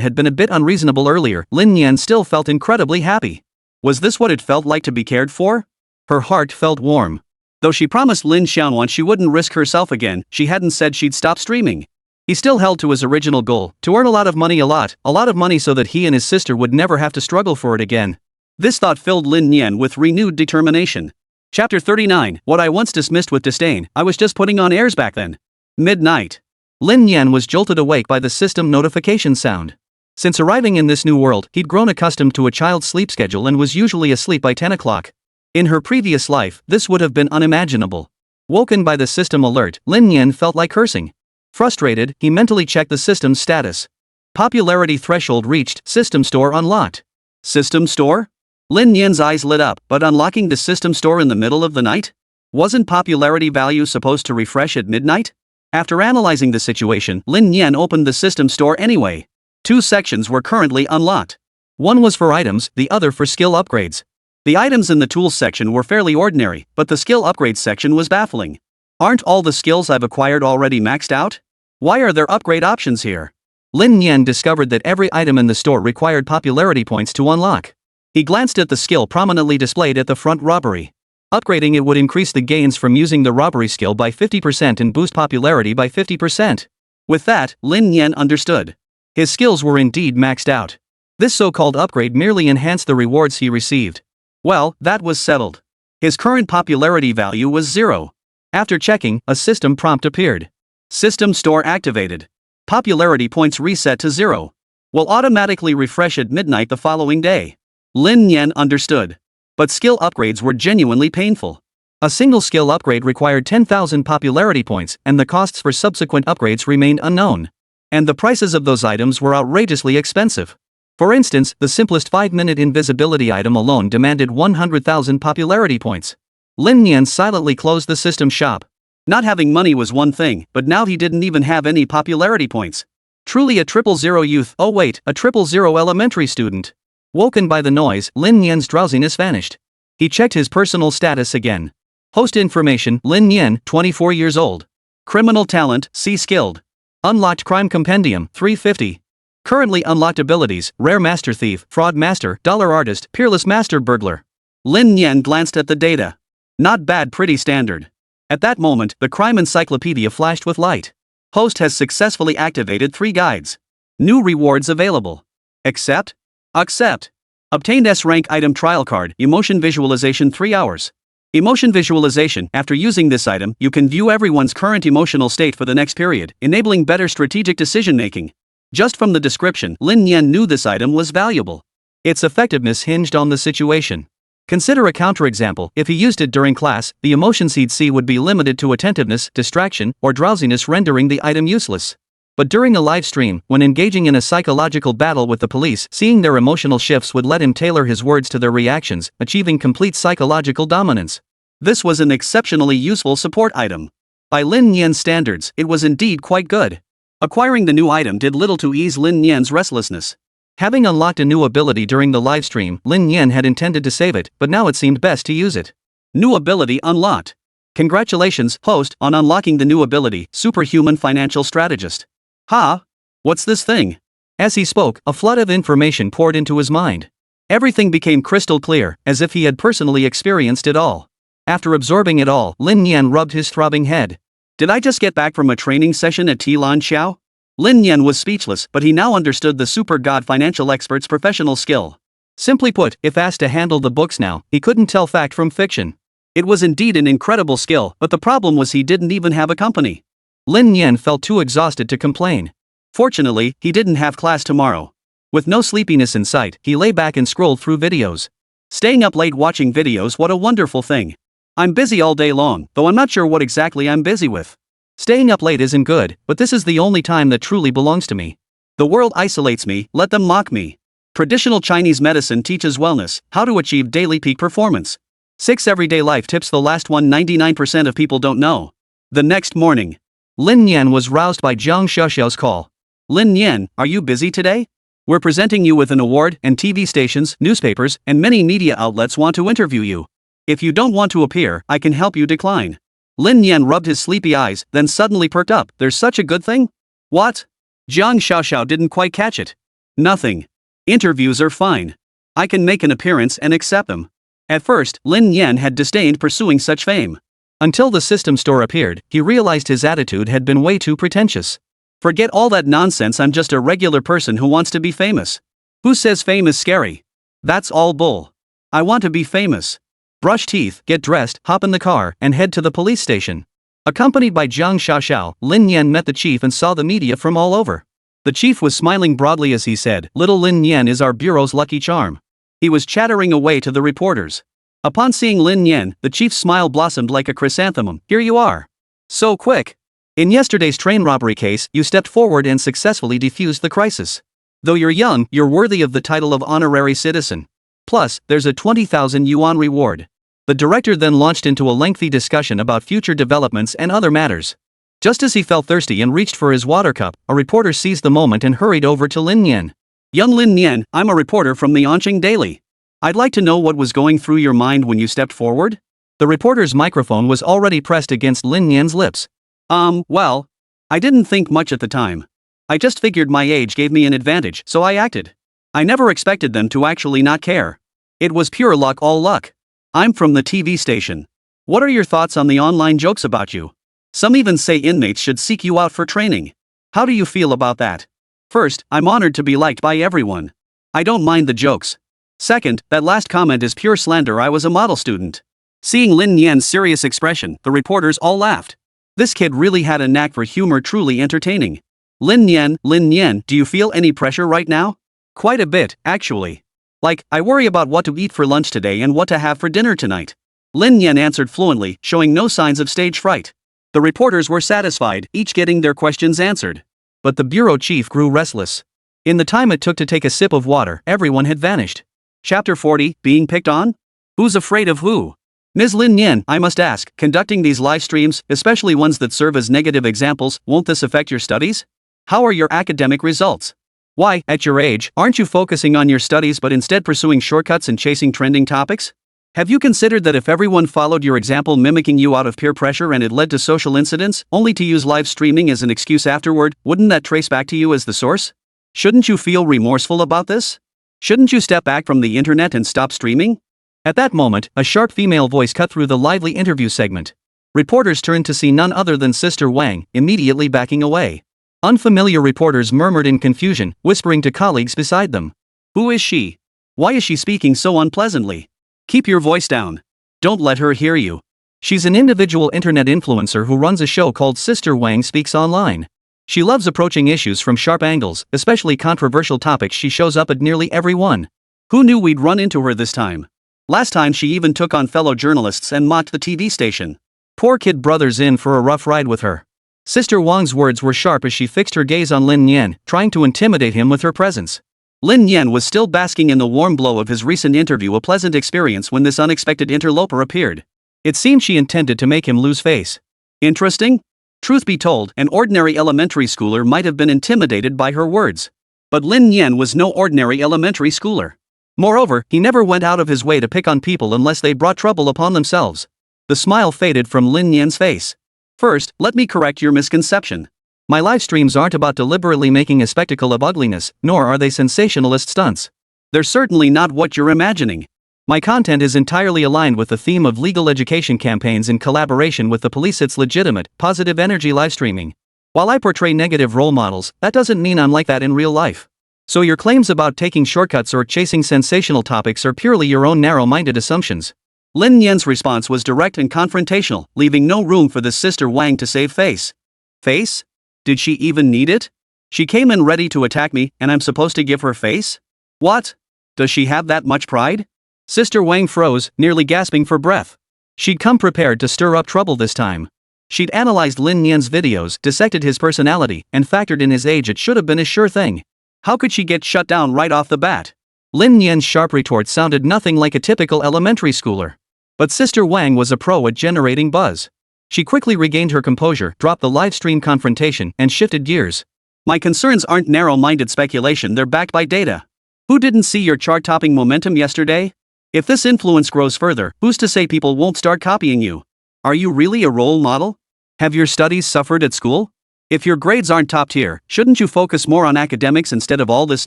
had been a bit unreasonable earlier, Lin Nian still felt incredibly happy. Was this what it felt like to be cared for? Her heart felt warm. Though she promised Lin Xiaonan she wouldn't risk herself again, she hadn't said she'd stop streaming. He still held to his original goal, to earn a lot of money, a lot of money, so that he and his sister would never have to struggle for it again. This thought filled Lin Nian with renewed determination. Chapter 39, What I once dismissed with disdain, I was just putting on airs back then. Midnight. Lin Nian was jolted awake by the system notification sound. Since arriving in this new world, he'd grown accustomed to a child's sleep schedule and was usually asleep by 10 o'clock. In her previous life, this would have been unimaginable. Woken by the system alert, Lin Nian felt like cursing. Frustrated, he mentally checked the system's status. Popularity threshold reached, system store unlocked. System store? Lin Nian's eyes lit up, but unlocking the system store in the middle of the night? Wasn't popularity value supposed to refresh at midnight? After analyzing the situation, Lin Nian opened the system store anyway. Two sections were currently unlocked. One was for items, the other for skill upgrades. The items in the tools section were fairly ordinary, but the skill upgrades section was baffling. Aren't all the skills I've acquired already maxed out? Why are there upgrade options here? Lin Nian discovered that every item in the store required popularity points to unlock. He glanced at the skill prominently displayed at the front, robbery. Upgrading it would increase the gains from using the robbery skill by 50% and boost popularity by 50%. With that, Lin Nian understood. His skills were indeed maxed out. This so-called upgrade merely enhanced the rewards he received. Well, that was settled. His current popularity value was 0. After checking, a system prompt appeared. System store activated. Popularity points reset to 0. Will automatically refresh at midnight the following day. Lin Nian understood. But skill upgrades were genuinely painful. A single skill upgrade required 10,000 popularity points, and the costs for subsequent upgrades remained unknown. And the prices of those items were outrageously expensive. For instance, the simplest 5-minute invisibility item alone demanded 100,000 popularity points. Lin Nian silently closed the system shop. Not having money was one thing, but now he didn't even have any popularity points. Truly a 000 youth, oh wait, a 000 elementary student. Woken by the noise, Lin Nian's drowsiness vanished. He checked his personal status again. Host information, Lin Nian, 24 years old. Criminal talent, C skilled. Unlocked crime compendium, 350. Currently unlocked abilities, Rare Master Thief, Fraud Master, Dollar Artist, Peerless Master Burglar. Lin Nian glanced at the data. Not bad, pretty standard. At that moment, the crime encyclopedia flashed with light. Host has successfully activated 3 guides. New rewards available. Accept? Accept. Obtained S-rank item trial card, emotion visualization 3 hours. Emotion visualization, after using this item, you can view everyone's current emotional state for the next period, enabling better strategic decision-making. Just from the description, Lin Nian knew this item was valuable. Its effectiveness hinged on the situation. Consider a counterexample. If he used it during class, the emotions he'd see would be limited to attentiveness, distraction, or drowsiness, rendering the item useless. But during a live stream, when engaging in a psychological battle with the police, seeing their emotional shifts would let him tailor his words to their reactions, achieving complete psychological dominance. This was an exceptionally useful support item. By Lin Nian's standards, it was indeed quite good. Acquiring the new item did little to ease Lin Nian's restlessness. Having unlocked a new ability during the live stream, Lin Nian had intended to save it, but now it seemed best to use it. New ability unlocked. Congratulations, host, on unlocking the new ability, Superhuman Financial Strategist. Ha! What's this thing? As he spoke, a flood of information poured into his mind. Everything became crystal clear, as if he had personally experienced it all. After absorbing it all, Lin Nian rubbed his throbbing head. Did I just get back from a training session at Tilan Xiao? Lin Nian was speechless, but he now understood the super god financial expert's professional skill. Simply put, if asked to handle the books now, he couldn't tell fact from fiction. It was indeed an incredible skill, but the problem was he didn't even have a company. Lin Nian felt too exhausted to complain. Fortunately, he didn't have class tomorrow. With no sleepiness in sight, he lay back and scrolled through videos. Staying up late watching videos, what a wonderful thing. I'm busy all day long, though I'm not sure what exactly I'm busy with. Staying up late isn't good, but this is the only time that truly belongs to me. The world isolates me, let them mock me. Traditional Chinese medicine teaches wellness, how to achieve daily peak performance. 6 everyday life tips. The last one 99% of people don't know. The next morning, Lin Nian was roused by Jiang Xiaoxiao's call. Lin Nian, are you busy today? We're presenting you with an award, and TV stations, newspapers, and many media outlets want to interview you. If you don't want to appear, I can help you decline. Lin Nian rubbed his sleepy eyes, then suddenly perked up. There's such a good thing? What? Jiang Xiaoxiao didn't quite catch it. Nothing. Interviews are fine. I can make an appearance and accept them. At first, Lin Nian had disdained pursuing such fame. Until the system store appeared, he realized his attitude had been way too pretentious. Forget all that nonsense, I'm just a regular person who wants to be famous. Who says fame is scary? That's all bull. I want to be famous. Brush teeth, get dressed, hop in the car, and head to the police station. Accompanied by Jiang Xiaoxiao, Lin Nian met the chief and saw the media from all over. The chief was smiling broadly as he said, "Little Lin Nian is our bureau's lucky charm." He was chattering away to the reporters. Upon seeing Lin Nian, the chief's smile blossomed like a chrysanthemum. "Here you are. So quick. In yesterday's train robbery case, you stepped forward and successfully defused the crisis. Though you're young, you're worthy of the title of honorary citizen. Plus, there's a 20,000 yuan reward." The director then launched into a lengthy discussion about future developments and other matters. Just as he felt thirsty and reached for his water cup, a reporter seized the moment and hurried over to Lin Nian. "Young Lin Nian, I'm a reporter from the Onqing Daily. I'd like to know what was going through your mind when you stepped forward?" The reporter's microphone was already pressed against Lin Nian's lips. Well, I didn't think much at the time. I just figured my age gave me an advantage, so I acted. I never expected them to actually not care. It was pure luck, all luck. I'm from the TV station. What are your thoughts on the online jokes about you? Some even say inmates should seek you out for training. How do you feel about that? First, I'm honored to be liked by everyone. I don't mind the jokes. Second, that last comment is pure slander. I was a model student. Seeing Lin Nian's serious expression, the reporters all laughed. This kid really had a knack for humor, truly entertaining. Lin Nian, do you feel any pressure right now? Quite a bit, actually. Like, I worry about what to eat for lunch today and what to have for dinner tonight. Lin Nian answered fluently, showing no signs of stage fright. The reporters were satisfied, each getting their questions answered. But the bureau chief grew restless. In the time it took to take a sip of water, everyone had vanished. Chapter 40, Being Picked On? Who's afraid of who? Ms. Lin Nian, I must ask, conducting these live streams, especially ones that serve as negative examples, won't this affect your studies? How are your academic results? Why, at your age, aren't you focusing on your studies but instead pursuing shortcuts and chasing trending topics? Have you considered that if everyone followed your example, mimicking you out of peer pressure, and it led to social incidents, only to use live streaming as an excuse afterward, wouldn't that trace back to you as the source? Shouldn't you feel remorseful about this? Shouldn't you step back from the internet and stop streaming? At that moment, a sharp female voice cut through the lively interview segment. Reporters turned to see none other than Sister Wang, immediately backing away. Unfamiliar reporters murmured in confusion, whispering to colleagues beside them. Who is she? Why is she speaking so unpleasantly? Keep your voice down. Don't let her hear you. She's an individual internet influencer who runs a show called Sister Wang Speaks Online. She loves approaching issues from sharp angles, especially controversial topics. She shows up at nearly every one. Who knew we'd run into her this time? Last time she even took on fellow journalists and mocked the TV station. Poor kid brother's in for a rough ride with her. Sister Wang's words were sharp as she fixed her gaze on Lin Nian, trying to intimidate him with her presence. Lin Nian was still basking in the warm glow of his recent interview, a pleasant experience, when this unexpected interloper appeared. It seemed she intended to make him lose face. Interesting? Truth be told, an ordinary elementary schooler might have been intimidated by her words. But Lin Nian was no ordinary elementary schooler. Moreover, he never went out of his way to pick on people unless they brought trouble upon themselves. The smile faded from Lin Nian's face. First, let me correct your misconception. My live streams aren't about deliberately making a spectacle of ugliness, nor are they sensationalist stunts. They're certainly not what you're imagining. My content is entirely aligned with the theme of legal education campaigns in collaboration with the police. It's legitimate, positive energy live streaming. While I portray negative role models, that doesn't mean I'm like that in real life. So your claims about taking shortcuts or chasing sensational topics are purely your own narrow-minded assumptions. Lin Nian's response was direct and confrontational, leaving no room for this Sister Wang to save face. Face? Did she even need it? She came in ready to attack me, and I'm supposed to give her face? What? Does she have that much pride? Sister Wang froze, nearly gasping for breath. She'd come prepared to stir up trouble this time. She'd analyzed Lin Nian's videos, dissected his personality, and factored in his age. It should have been a sure thing. How could she get shut down right off the bat? Lin Nian's sharp retort sounded nothing like a typical elementary schooler. But Sister Wang was a pro at generating buzz. She quickly regained her composure, dropped the livestream confrontation, and shifted gears. My concerns aren't narrow-minded speculation, they're backed by data. Who didn't see your chart-topping momentum yesterday? If this influence grows further, who's to say people won't start copying you? Are you really a role model? Have your studies suffered at school? If your grades aren't top tier, shouldn't you focus more on academics instead of all this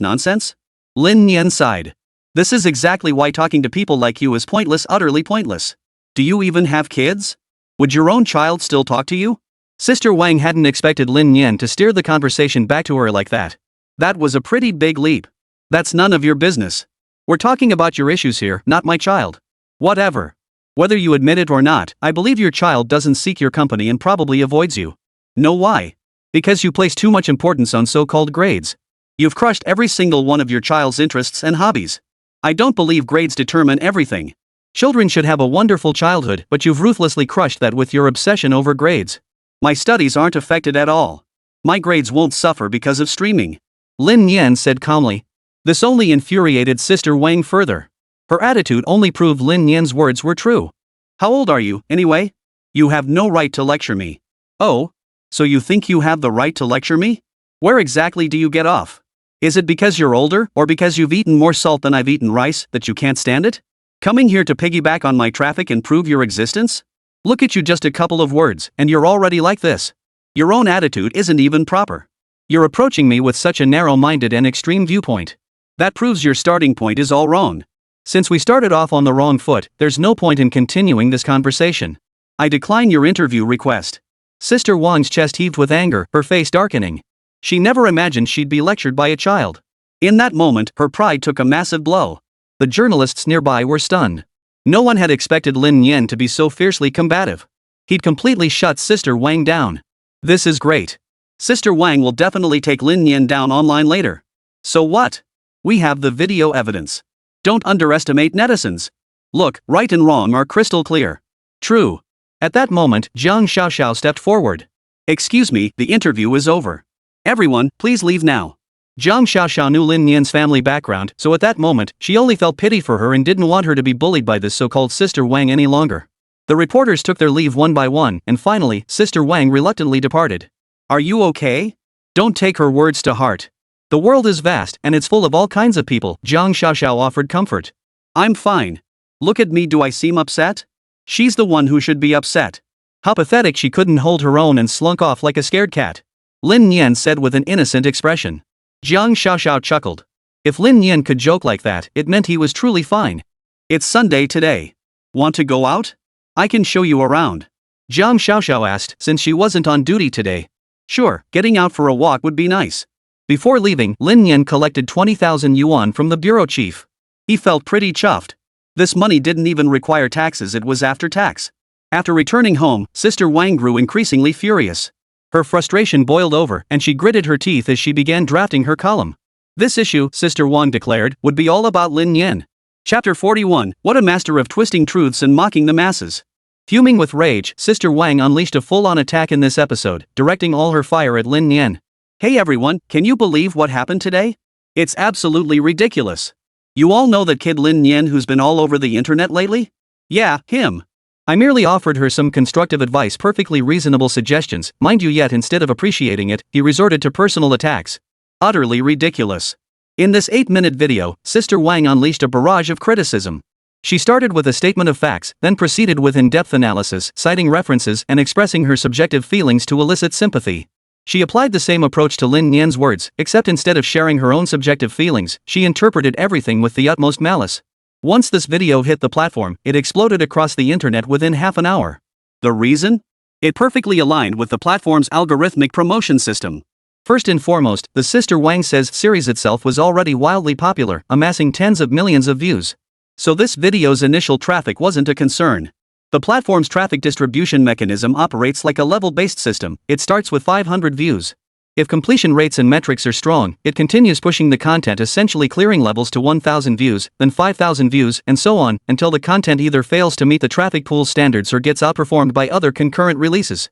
nonsense? Lin Nian sighed. This is exactly why talking to people like you is pointless, utterly pointless. Do you even have kids? Would your own child still talk to you? Sister Wang hadn't expected Lin Nian to steer the conversation back to her like that. That was a pretty big leap. That's none of your business. We're talking about your issues here, not my child. Whatever. Whether you admit it or not, I believe your child doesn't seek your company and probably avoids you. Know why? Because you place too much importance on so-called grades. You've crushed every single one of your child's interests and hobbies. I don't believe grades determine everything. Children should have a wonderful childhood, but you've ruthlessly crushed that with your obsession over grades. My studies aren't affected at all. My grades won't suffer because of streaming. Lin Nian said calmly. This only infuriated Sister Wang further. Her attitude only proved Lin Nian's words were true. How old are you, anyway? You have no right to lecture me. Oh? So you think you have the right to lecture me? Where exactly do you get off? Is it because you're older, or because you've eaten more salt than I've eaten rice, that you can't stand it? Coming here to piggyback on my traffic and prove your existence? Look at you, just a couple of words, and you're already like this. Your own attitude isn't even proper. You're approaching me with such a narrow-minded and extreme viewpoint. That proves your starting point is all wrong. Since we started off on the wrong foot, there's no point in continuing this conversation. I decline your interview request. Sister Wang's chest heaved with anger, her face darkening. She never imagined she'd be lectured by a child. In that moment, her pride took a massive blow. The journalists nearby were stunned. No one had expected Lin Nian to be so fiercely combative. He'd completely shut Sister Wang down. This is great. Sister Wang will definitely take Lin Nian down online later. So what? We have the video evidence. Don't underestimate netizens. Look, right and wrong are crystal clear. True. At that moment, Jiang Xiaoxiao stepped forward. Excuse me, the interview is over. Everyone, please leave now. Jiang Xiaoxiao knew Lin Nian's family background, so at that moment, she only felt pity for her and didn't want her to be bullied by this so-called Sister Wang any longer. The reporters took their leave one by one, and finally, Sister Wang reluctantly departed. Are you okay? Don't take her words to heart. The world is vast, and it's full of all kinds of people, Jiang Xiaoxiao offered comfort. I'm fine. Look at me, do I seem upset? She's the one who should be upset. How pathetic she couldn't hold her own and slunk off like a scared cat. Lin Nian said with an innocent expression. Jiang Xiaoxiao chuckled. If Lin Nian could joke like that, it meant he was truly fine. It's Sunday today. Want to go out? I can show you around. Jiang Xiaoxiao asked, since she wasn't on duty today. Sure, getting out for a walk would be nice. Before leaving, Lin Nian collected 20,000 yuan from the bureau chief. He felt pretty chuffed. This money didn't even require taxes, it was after tax. After returning home, Sister Wang grew increasingly furious. Her frustration boiled over, and she gritted her teeth as she began drafting her column. This issue, Sister Wang declared, would be all about Lin Nian. Chapter 41, What a master of twisting truths and mocking the masses. Fuming with rage, Sister Wang unleashed a full-on attack in this episode, directing all her fire at Lin Nian. Hey everyone, can you believe what happened today? It's absolutely ridiculous. You all know that kid Lin Nian who's been all over the internet lately? Yeah, him. I merely offered her some constructive advice, perfectly reasonable suggestions, mind you, yet instead of appreciating it, he resorted to personal attacks. Utterly ridiculous. In this 8-minute video, Sister Wang unleashed a barrage of criticism. She started with a statement of facts, then proceeded with in-depth analysis, citing references and expressing her subjective feelings to elicit sympathy. She applied the same approach to Lin Nian's words, except instead of sharing her own subjective feelings, she interpreted everything with the utmost malice. Once this video hit the platform, it exploded across the internet within half an hour. The reason? It perfectly aligned with the platform's algorithmic promotion system. First and foremost, the Sister Wang Says series itself was already wildly popular, amassing tens of millions of views. So this video's initial traffic wasn't a concern. The platform's traffic distribution mechanism operates like a level-based system. It starts with 500 views. If completion rates and metrics are strong, it continues pushing the content, essentially clearing levels to 1,000 views, then 5,000 views, and so on, until the content either fails to meet the traffic pool's standards or gets outperformed by other concurrent releases.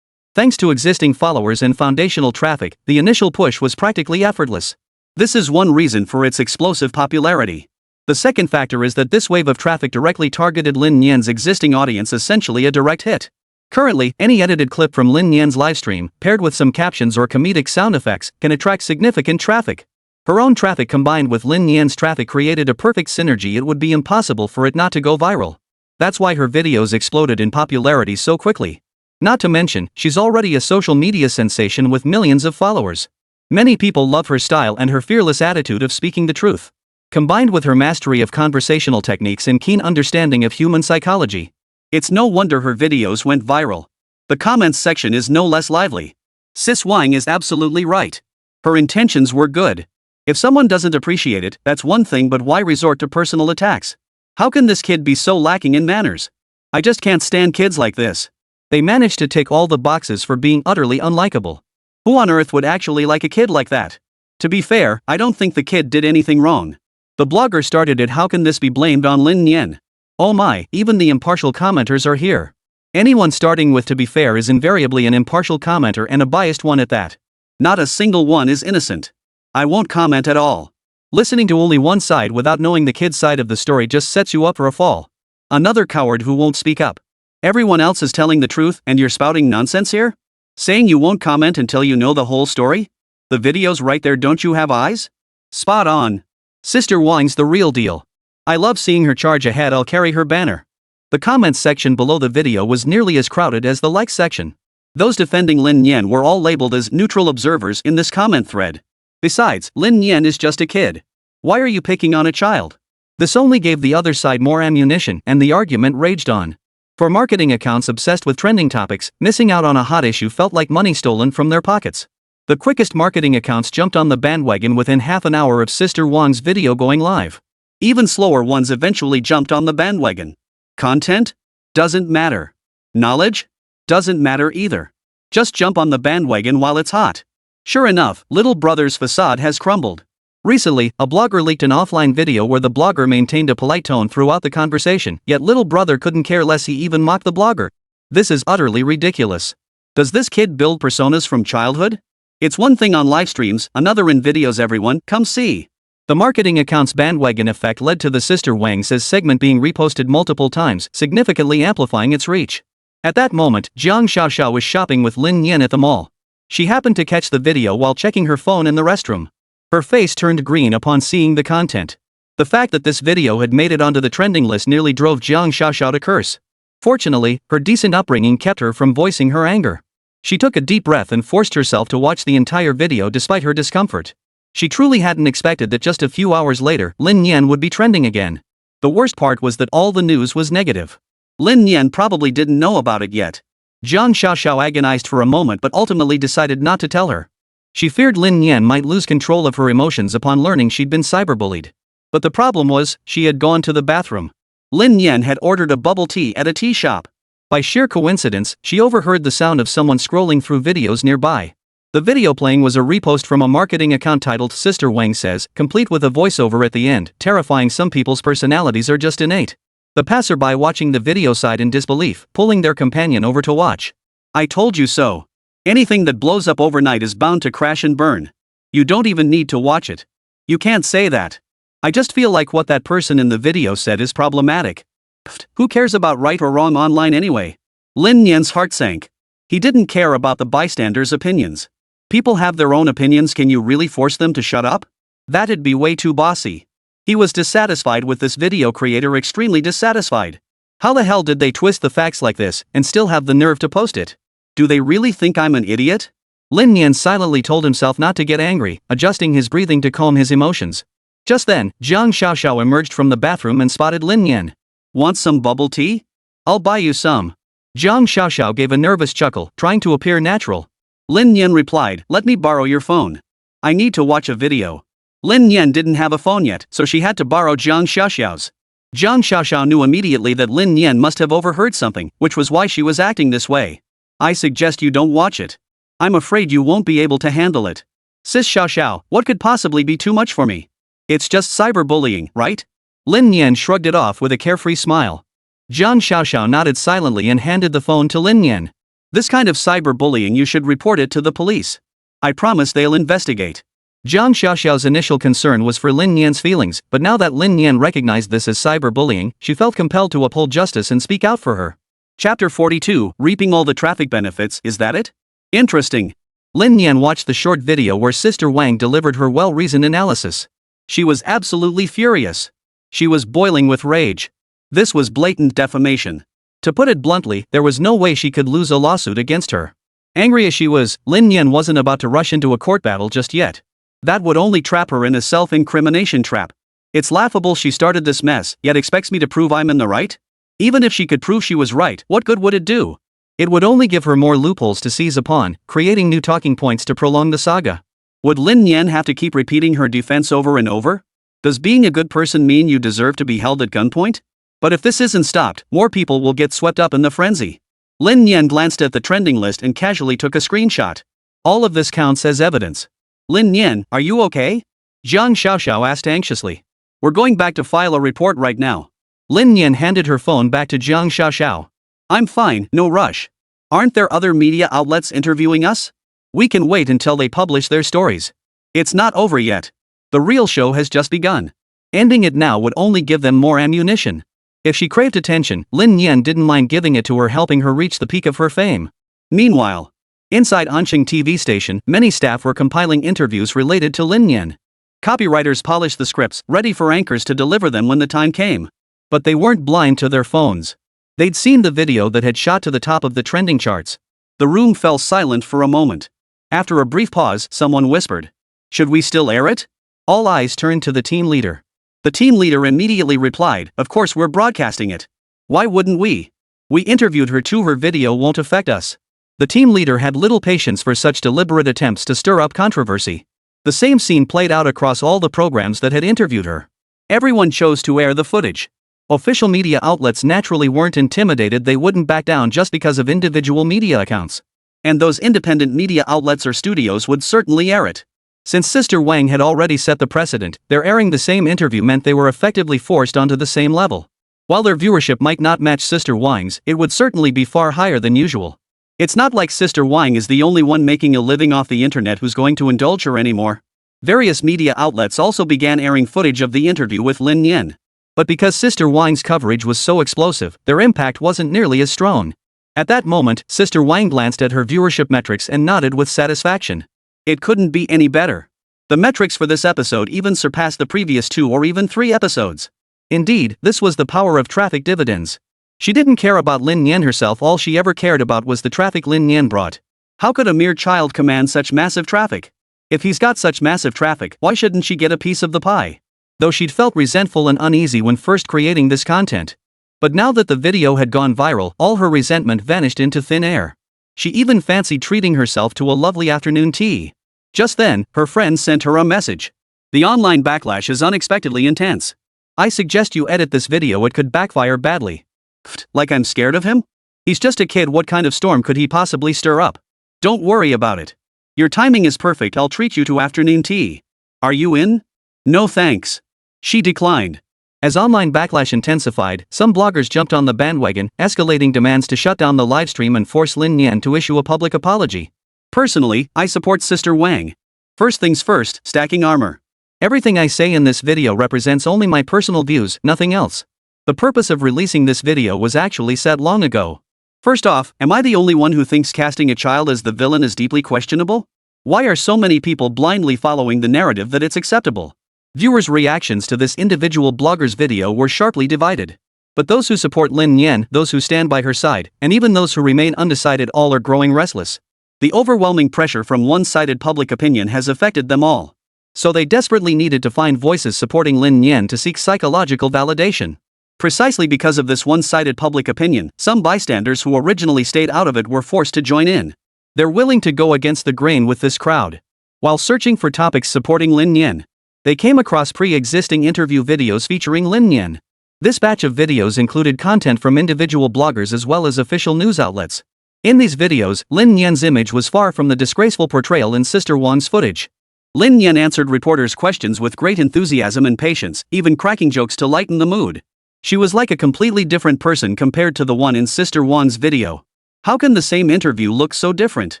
Thanks to existing followers and foundational traffic, the initial push was practically effortless. This is one reason for its explosive popularity. The second factor is that this wave of traffic directly targeted Lin Nian's existing audience, essentially a direct hit. Currently, any edited clip from Lin Nian's livestream, paired with some captions or comedic sound effects, can attract significant traffic. Her own traffic combined with Lin Nian's traffic created a perfect synergy. It would be impossible for it not to go viral. That's why her videos exploded in popularity so quickly. Not to mention, she's already a social media sensation with millions of followers. Many people love her style and her fearless attitude of speaking the truth. Combined with her mastery of conversational techniques and keen understanding of human psychology, it's no wonder her videos went viral. The comments section is no less lively. Sis Wang is absolutely right. Her intentions were good. If someone doesn't appreciate it, that's one thing, but why resort to personal attacks? How can this kid be so lacking in manners? I just can't stand kids like this. They managed to tick all the boxes for being utterly unlikable. Who on earth would actually like a kid like that? To be fair, I don't think the kid did anything wrong. The blogger started it. How can this be blamed on Lin Nian? Oh my, even the impartial commenters are here. Anyone starting with "to be fair" is invariably an impartial commenter, and a biased one at that. Not a single one is innocent. I won't comment at all. Listening to only one side without knowing the kid's side of the story just sets you up for a fall. Another coward who won't speak up. Everyone else is telling the truth and you're spouting nonsense here? Saying you won't comment until you know the whole story? The video's right there, don't you have eyes? Spot on. Sister Wang's the real deal. I love seeing her charge ahead. I'll carry her banner. The comments section below the video was nearly as crowded as the likes section. Those defending Lin Nian were all labeled as neutral observers in this comment thread. Besides, Lin Nian is just a kid. Why are you picking on a child? This only gave the other side more ammunition, and the argument raged on. For marketing accounts obsessed with trending topics, missing out on a hot issue felt like money stolen from their pockets. The quickest marketing accounts jumped on the bandwagon within half an hour of Sister Wang's video going live. Even slower ones eventually jumped on the bandwagon. Content? Doesn't matter. Knowledge? Doesn't matter either. Just jump on the bandwagon while it's hot. Sure enough, little brother's facade has crumbled. Recently, a blogger leaked an offline video where the blogger maintained a polite tone throughout the conversation, yet little brother couldn't care less. He even mocked the blogger. This is utterly ridiculous. Does this kid build personas from childhood? It's one thing on live streams, another in videos. Everyone, come see. The marketing account's bandwagon effect led to the Sister Wang Says segment being reposted multiple times, significantly amplifying its reach. At that moment, Jiang Xiaoxiao was shopping with Lin Nian at the mall. She happened to catch the video while checking her phone in the restroom. Her face turned green upon seeing the content. The fact that this video had made it onto the trending list nearly drove Jiang Xiaoxiao to curse. Fortunately, her decent upbringing kept her from voicing her anger. She took a deep breath and forced herself to watch the entire video despite her discomfort. She truly hadn't expected that just a few hours later, Lin Nian would be trending again. The worst part was that all the news was negative. Lin Nian probably didn't know about it yet. Jiang Xiaoxiao agonized for a moment but ultimately decided not to tell her. She feared Lin Nian might lose control of her emotions upon learning she'd been cyberbullied. But the problem was, she had gone to the bathroom. Lin Nian had ordered a bubble tea at a tea shop. By sheer coincidence, she overheard the sound of someone scrolling through videos nearby. The video playing was a repost from a marketing account titled Sister Wang Says, complete with a voiceover at the end, terrifying. Some people's personalities are just innate. The passerby watching the video sighed in disbelief, pulling their companion over to watch. I told you so. Anything that blows up overnight is bound to crash and burn. You don't even need to watch it. You can't say that. I just feel like what that person in the video said is problematic. Pfft, who cares about right or wrong online anyway? Lin Nian's heart sank. He didn't care about the bystanders' opinions. People have their own opinions. Can you really force them to shut up? That'd be way too bossy. He was dissatisfied with this video creator, extremely dissatisfied. How the hell did they twist the facts like this and still have the nerve to post it? Do they really think I'm an idiot? Lin Nian silently told himself not to get angry, adjusting his breathing to calm his emotions. Just then, Jiang Xiaoxiao emerged from the bathroom and spotted Lin Nian. Want some bubble tea? I'll buy you some. Jiang Xiaoxiao gave a nervous chuckle, trying to appear natural. Lin Nian replied, let me borrow your phone. I need to watch a video. Lin Nian didn't have a phone yet, so she had to borrow Jiang Xiaoxiao's. Jiang Xiaoxiao knew immediately that Lin Nian must have overheard something, which was why she was acting this way. I suggest you don't watch it. I'm afraid you won't be able to handle it. Sis Xiaoxiao, what could possibly be too much for me? It's just cyberbullying, right? Lin Nian shrugged it off with a carefree smile. Jiang Xiaoxiao nodded silently and handed the phone to Lin Nian. This kind of cyberbullying, you should report it to the police. I promise they'll investigate. Jiang Xiaoxiao's initial concern was for Lin Nian's feelings, but now that Lin Nian recognized this as cyberbullying, she felt compelled to uphold justice and speak out for her. Chapter 42, Reaping all the traffic benefits, is that it? Interesting. Lin Nian watched the short video where Sister Wang delivered her well-reasoned analysis. She was absolutely furious. She was boiling with rage. This was blatant defamation. To put it bluntly, there was no way she could lose a lawsuit against her. Angry as she was, Lin Nian wasn't about to rush into a court battle just yet. That would only trap her in a self-incrimination trap. It's laughable she started this mess, yet expects me to prove I'm in the right? Even if she could prove she was right, what good would it do? It would only give her more loopholes to seize upon, creating new talking points to prolong the saga. Would Lin Nian have to keep repeating her defense over and over? Does being a good person mean you deserve to be held at gunpoint? But if this isn't stopped, more people will get swept up in the frenzy. Lin Nian glanced at the trending list and casually took a screenshot. All of this counts as evidence. Lin Nian, are you okay? Jiang Xiaoxiao asked anxiously. We're going back to file a report right now. Lin Nian handed her phone back to Jiang Xiaoxiao. I'm fine, no rush. Aren't there other media outlets interviewing us? We can wait until they publish their stories. It's not over yet. The real show has just begun. Ending it now would only give them more ammunition. If she craved attention, Lin Nian didn't mind giving it to her, helping her reach the peak of her fame. Meanwhile, inside Anqing TV station, many staff were compiling interviews related to Lin Nian. Copywriters polished the scripts, ready for anchors to deliver them when the time came. But they weren't blind to their phones. They'd seen the video that had shot to the top of the trending charts. The room fell silent for a moment. After a brief pause, someone whispered, "Should we still air it?" All eyes turned to the team leader. The team leader immediately replied, "Of course we're broadcasting it. Why wouldn't we? We interviewed her too, her video won't affect us." The team leader had little patience for such deliberate attempts to stir up controversy. The same scene played out across all the programs that had interviewed her. Everyone chose to air the footage. Official media outlets naturally weren't intimidated, they wouldn't back down just because of individual media accounts. And those independent media outlets or studios would certainly air it. Since Sister Wang had already set the precedent, their airing the same interview meant they were effectively forced onto the same level. While their viewership might not match Sister Wang's, it would certainly be far higher than usual. It's not like Sister Wang is the only one making a living off the internet who's going to indulge her anymore. Various media outlets also began airing footage of the interview with Lin Nian. But because Sister Wang's coverage was so explosive, their impact wasn't nearly as strong. At that moment, Sister Wang glanced at her viewership metrics and nodded with satisfaction. It couldn't be any better. The metrics for this episode even surpassed the previous 2 or even 3 episodes. Indeed, this was the power of traffic dividends. She didn't care about Lin Nian herself, all she ever cared about was the traffic Lin Nian brought. How could a mere child command such massive traffic? If he's got such massive traffic, why shouldn't she get a piece of the pie? Though she'd felt resentful and uneasy when first creating this content. But now that the video had gone viral, all her resentment vanished into thin air. She even fancied treating herself to a lovely afternoon tea. Just then, her friend sent her a message. The online backlash is unexpectedly intense. I suggest you edit this video, it could backfire badly. Pfft, like I'm scared of him? He's just a kid, what kind of storm could he possibly stir up? Don't worry about it. Your timing is perfect, I'll treat you to afternoon tea. Are you in? No thanks. She declined. As online backlash intensified, some bloggers jumped on the bandwagon, escalating demands to shut down the livestream and force Lin Nian to issue a public apology. Personally, I support Sister Wang. First things first, stacking armor. Everything I say in this video represents only my personal views, nothing else. The purpose of releasing this video was actually set long ago. First off, am I the only one who thinks casting a child as the villain is deeply questionable? Why are so many people blindly following the narrative that it's acceptable? Viewers' reactions to this individual blogger's video were sharply divided. But those who support Lin Nian, those who stand by her side, and even those who remain undecided, all are growing restless. The overwhelming pressure from one-sided public opinion has affected them all. So they desperately needed to find voices supporting Lin Nian to seek psychological validation. Precisely because of this one-sided public opinion, some bystanders who originally stayed out of it were forced to join in. They're willing to go against the grain with this crowd. While searching for topics supporting Lin Nian, they came across pre-existing interview videos featuring Lin Nian. This batch of videos included content from individual bloggers as well as official news outlets. In these videos, Lin Nian's image was far from the disgraceful portrayal in Sister Wang's footage. Lin Nian answered reporters' questions with great enthusiasm and patience, even cracking jokes to lighten the mood. She was like a completely different person compared to the one in Sister Wang's video. How can the same interview look so different?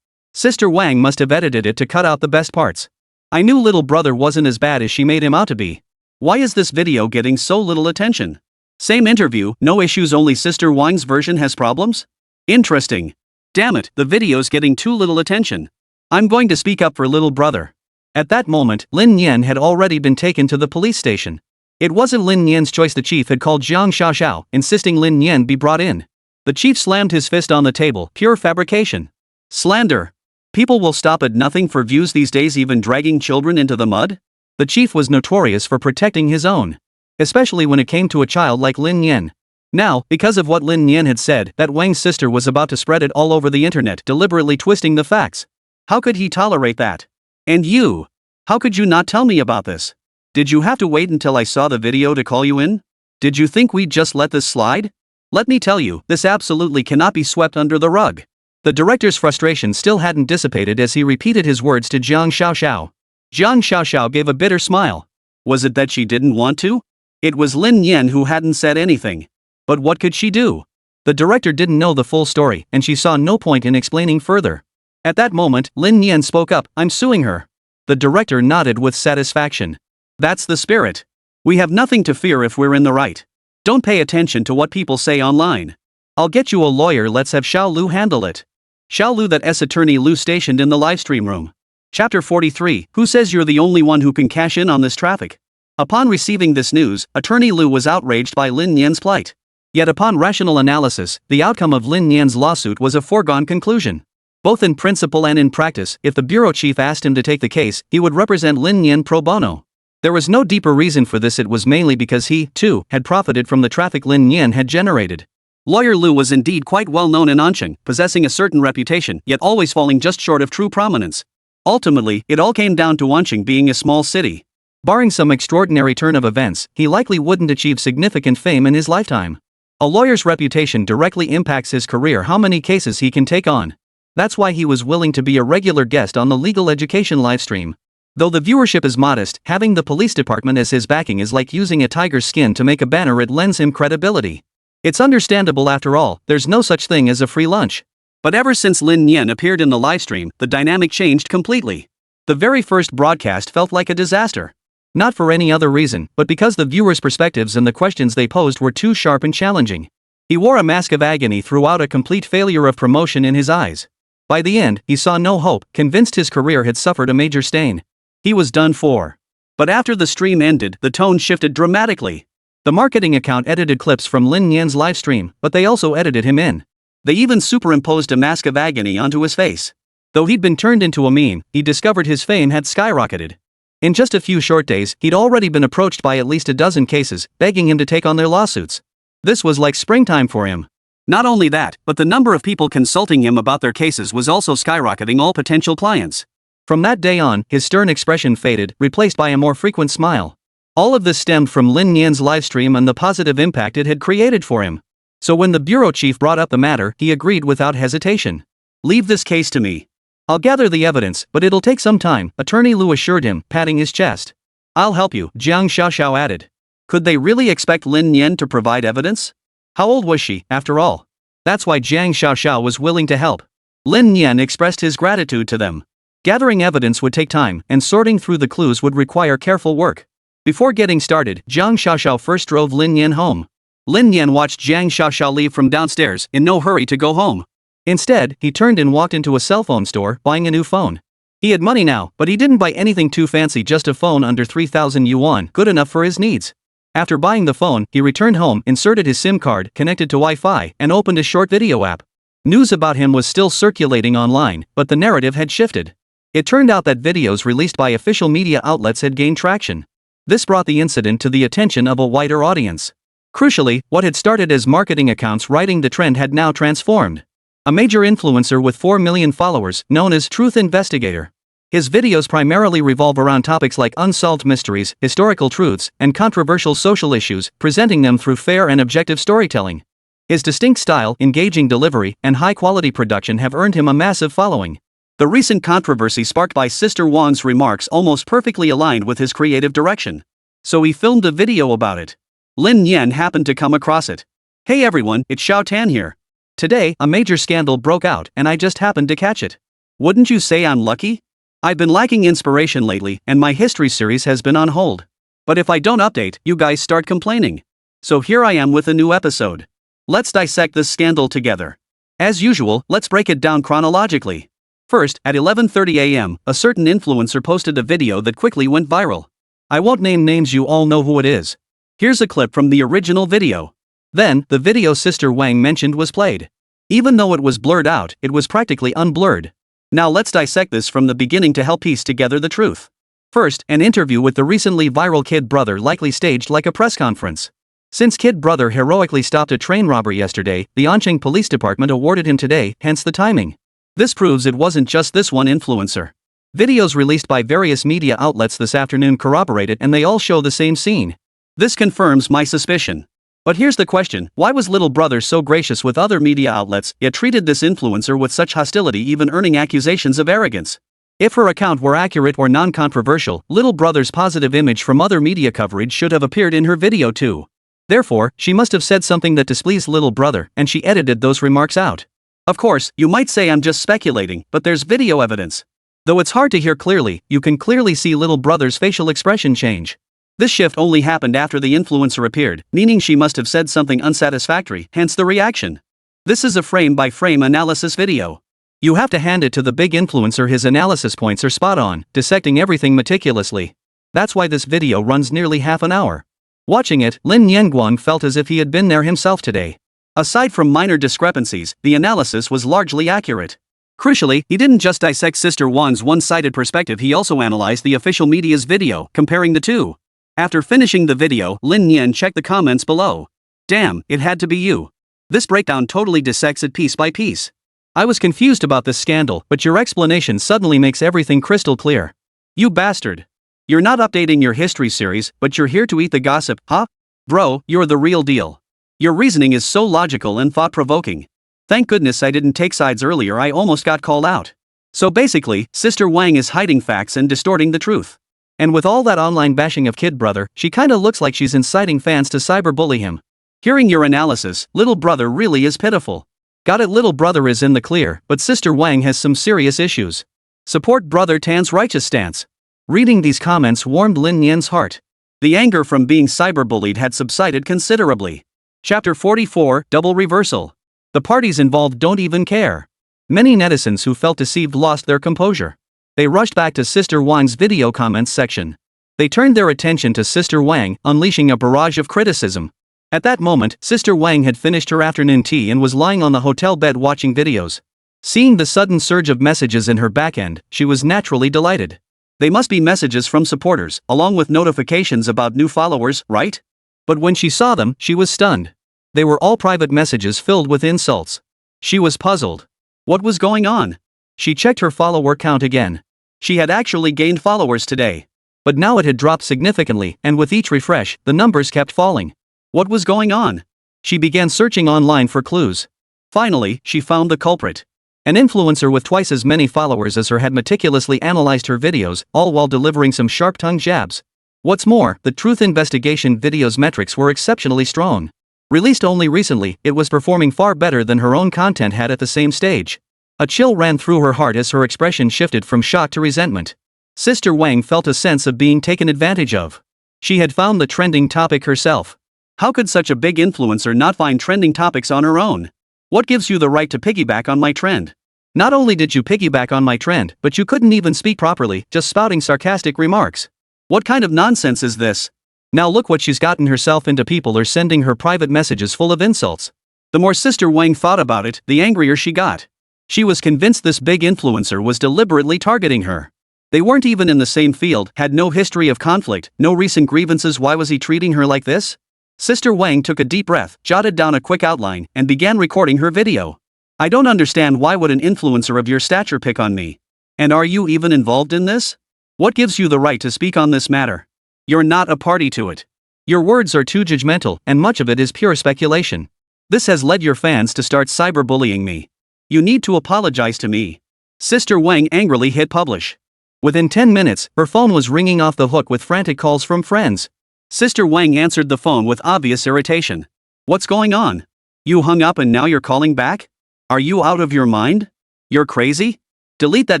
Sister Wang must have edited it to cut out the best parts. I knew little brother wasn't as bad as she made him out to be. Why is this video getting so little attention? Same interview, no issues, only Sister Wang's version has problems? Interesting. Damn it, the video's getting too little attention. I'm going to speak up for little brother. At that moment, Lin Nian had already been taken to the police station. It wasn't Lin Nian's choice. The chief had called Jiang Xiaoxiao, insisting Lin Nian be brought in. The chief slammed his fist on the table. Pure fabrication. Slander. People will stop at nothing for views these days, even dragging children into the mud? The chief was notorious for protecting his own. Especially when it came to a child like Lin Nian. Now, because of what Lin Nian had said, that Wang's sister was about to spread it all over the internet, deliberately twisting the facts. How could he tolerate that? And you? How could you not tell me about this? Did you have to wait until I saw the video to call you in? Did you think we'd just let this slide? Let me tell you, this absolutely cannot be swept under the rug. The director's frustration still hadn't dissipated as he repeated his words to Jiang Xiaoxiao. Jiang Xiaoxiao gave a bitter smile. Was it that she didn't want to? It was Lin Nian who hadn't said anything. But what could she do? The director didn't know the full story, and she saw no point in explaining further. At that moment, Lin Nian spoke up. I'm suing her. The director nodded with satisfaction. That's the spirit. We have nothing to fear if we're in the right. Don't pay attention to what people say online. I'll get you a lawyer. Let's have Xiao Lu handle it. Xiao Lu, that S attorney Lu stationed in the livestream room. Chapter 43, who says you're the only one who can cash in on this traffic? Upon receiving this news, attorney Lu was outraged by Lin Nian's plight. Yet upon rational analysis, the outcome of Lin Nian's lawsuit was a foregone conclusion. Both in principle and in practice, if the bureau chief asked him to take the case, he would represent Lin Nian pro bono. There was no deeper reason for this. It was mainly because he, too, had profited from the traffic Lin Nian had generated. Lawyer Lu was indeed quite well known in Anqing, possessing a certain reputation, yet always falling just short of true prominence. Ultimately, it all came down to Anqing being a small city. Barring some extraordinary turn of events, he likely wouldn't achieve significant fame in his lifetime. A lawyer's reputation directly impacts his career, how many cases he can take on. That's why he was willing to be a regular guest on the legal education livestream. Though the viewership is modest, having the police department as his backing is like using a tiger's skin to make a banner. It lends him credibility. It's understandable after all, there's no such thing as a free lunch. But ever since Lin Nian appeared in the livestream, the dynamic changed completely. The very first broadcast felt like a disaster. Not for any other reason, but because the viewers' perspectives and the questions they posed were too sharp and challenging. He wore a mask of agony throughout, a complete failure of promotion in his eyes. By the end, he saw no hope, convinced his career had suffered a major stain. He was done for. But after the stream ended, the tone shifted dramatically. The marketing account edited clips from Lin Nian's livestream, but they also edited him in. They even superimposed a mask of agony onto his face. Though he'd been turned into a meme, he discovered his fame had skyrocketed. In just a few short days, he'd already been approached by at least a dozen cases, begging him to take on their lawsuits. This was like springtime for him. Not only that, but the number of people consulting him about their cases was also skyrocketing, all potential clients. From that day on, his stern expression faded, replaced by a more frequent smile. All of this stemmed from Lin Nian's livestream and the positive impact it had created for him. So when the bureau chief brought up the matter, he agreed without hesitation. Leave this case to me. I'll gather the evidence, but it'll take some time, attorney Lu assured him, patting his chest. I'll help you, Jiang Xiaoxiao added. Could they really expect Lin Nian to provide evidence? How old was she, after all? That's why Jiang Xiaoxiao was willing to help. Lin Nian expressed his gratitude to them. Gathering evidence would take time, and sorting through the clues would require careful work. Before getting started, Jiang Xiaoxiao first drove Lin Nian home. Lin Nian watched Jiang Xiaoxiao leave from downstairs, in no hurry to go home. Instead, he turned and walked into a cell phone store, buying a new phone. He had money now, but he didn't buy anything too fancy, just a phone under 3,000 yuan, good enough for his needs. After buying the phone, he returned home, inserted his SIM card, connected to Wi-Fi, and opened a short video app. News about him was still circulating online, but the narrative had shifted. It turned out that videos released by official media outlets had gained traction. This brought the incident to the attention of a wider audience. Crucially, what had started as marketing accounts riding the trend had now transformed. A major influencer with 4 million followers, known as Truth Investigator. His videos primarily revolve around topics like unsolved mysteries, historical truths, and controversial social issues, presenting them through fair and objective storytelling. His distinct style, engaging delivery, and high-quality production have earned him a massive following. The recent controversy sparked by Sister Wang's remarks almost perfectly aligned with his creative direction. So he filmed a video about it. Lin Nian happened to come across it. Hey everyone, it's Xiao Tan here. Today, a major scandal broke out and I just happened to catch it. Wouldn't you say I'm lucky? I've been lacking inspiration lately and my history series has been on hold. But if I don't update, you guys start complaining. So here I am with a new episode. Let's dissect this scandal together. As usual, let's break it down chronologically. First, at 11:30 a.m., a certain influencer posted a video that quickly went viral. I won't name names, you all know who it is. Here's a clip from the original video. Then, the video Sister Wang mentioned was played. Even though it was blurred out, it was practically unblurred. Now let's dissect this from the beginning to help piece together the truth. First, an interview with the recently viral Kid Brother likely staged like a press conference. Since Kid Brother heroically stopped a train robbery yesterday, the Anqing Police Department awarded him today, hence the timing. This proves it wasn't just this one influencer. Videos released by various media outlets this afternoon corroborate it and they all show the same scene. This confirms my suspicion. But here's the question, why was little brother so gracious with other media outlets, yet treated this influencer with such hostility, even earning accusations of arrogance? If her account were accurate or non-controversial, little brother's positive image from other media coverage should have appeared in her video too. Therefore, she must have said something that displeased little brother, and she edited those remarks out. Of course, you might say I'm just speculating, but there's video evidence. Though it's hard to hear clearly, you can clearly see little brother's facial expression change. This shift only happened after the influencer appeared, meaning she must have said something unsatisfactory, hence the reaction. This is a frame-by-frame analysis video. You have to hand it to the big influencer, his analysis points are spot on, dissecting everything meticulously. That's why this video runs nearly half an hour. Watching it, Lin Nian felt as if he had been there himself today. Aside from minor discrepancies, the analysis was largely accurate. Crucially, he didn't just dissect Sister Wang's one-sided perspective, he also analyzed the official media's video, comparing the two. After finishing the video, Lin Nian checked the comments below. Damn, it had to be you. This breakdown totally dissects it piece by piece. I was confused about this scandal, but your explanation suddenly makes everything crystal clear. You bastard. You're not updating your history series, but you're here to eat the gossip, huh? Bro, you're the real deal. Your reasoning is so logical and thought-provoking. Thank goodness I didn't take sides earlier, I almost got called out. So basically, Sister Wang is hiding facts and distorting the truth. And with all that online bashing of Kid Brother, she kinda looks like she's inciting fans to cyberbully him. Hearing your analysis, little brother really is pitiful. Got it, little brother is in the clear, but Sister Wang has some serious issues. Support brother Tan's righteous stance. Reading these comments warmed Lin Nian's heart. The anger from being cyberbullied had subsided considerably. Chapter 44, Double Reversal. The parties involved don't even care. Many netizens who felt deceived lost their composure. They rushed back to Sister Wang's video comments section. They turned their attention to Sister Wang, unleashing a barrage of criticism. At that moment, Sister Wang had finished her afternoon tea and was lying on the hotel bed watching videos. Seeing the sudden surge of messages in her backend, she was naturally delighted. They must be messages from supporters, along with notifications about new followers, right? But when she saw them, she was stunned. They were all private messages filled with insults. She was puzzled. What was going on? She checked her follower count again. She had actually gained followers today. But now it had dropped significantly, and with each refresh, the numbers kept falling. What was going on? She began searching online for clues. Finally, she found the culprit. An influencer with twice as many followers as her had meticulously analyzed her videos, all while delivering some sharp-tongued jabs. What's more, the Truth Investigation video's metrics were exceptionally strong. Released only recently, it was performing far better than her own content had at the same stage. A chill ran through her heart as her expression shifted from shock to resentment. Sister Wang felt a sense of being taken advantage of. She had found the trending topic herself. How could such a big influencer not find trending topics on her own? What gives you the right to piggyback on my trend? Not only did you piggyback on my trend, but you couldn't even speak properly, just spouting sarcastic remarks. What kind of nonsense is this? Now look what she's gotten herself into. People are sending her private messages full of insults. The more Sister Wang thought about it, the angrier she got. She was convinced this big influencer was deliberately targeting her. They weren't even in the same field, had no history of conflict, no recent grievances. Why was he treating her like this? Sister Wang took a deep breath, jotted down a quick outline, and began recording her video. I don't understand, why would an influencer of your stature pick on me? And are you even involved in this? What gives you the right to speak on this matter? You're not a party to it. Your words are too judgmental, and much of it is pure speculation. This has led your fans to start cyberbullying me. You need to apologize to me. Sister Wang angrily hit publish. Within 10 minutes, her phone was ringing off the hook with frantic calls from friends. Sister Wang answered the phone with obvious irritation. What's going on? You hung up and now you're calling back? Are you out of your mind? You're crazy? Delete that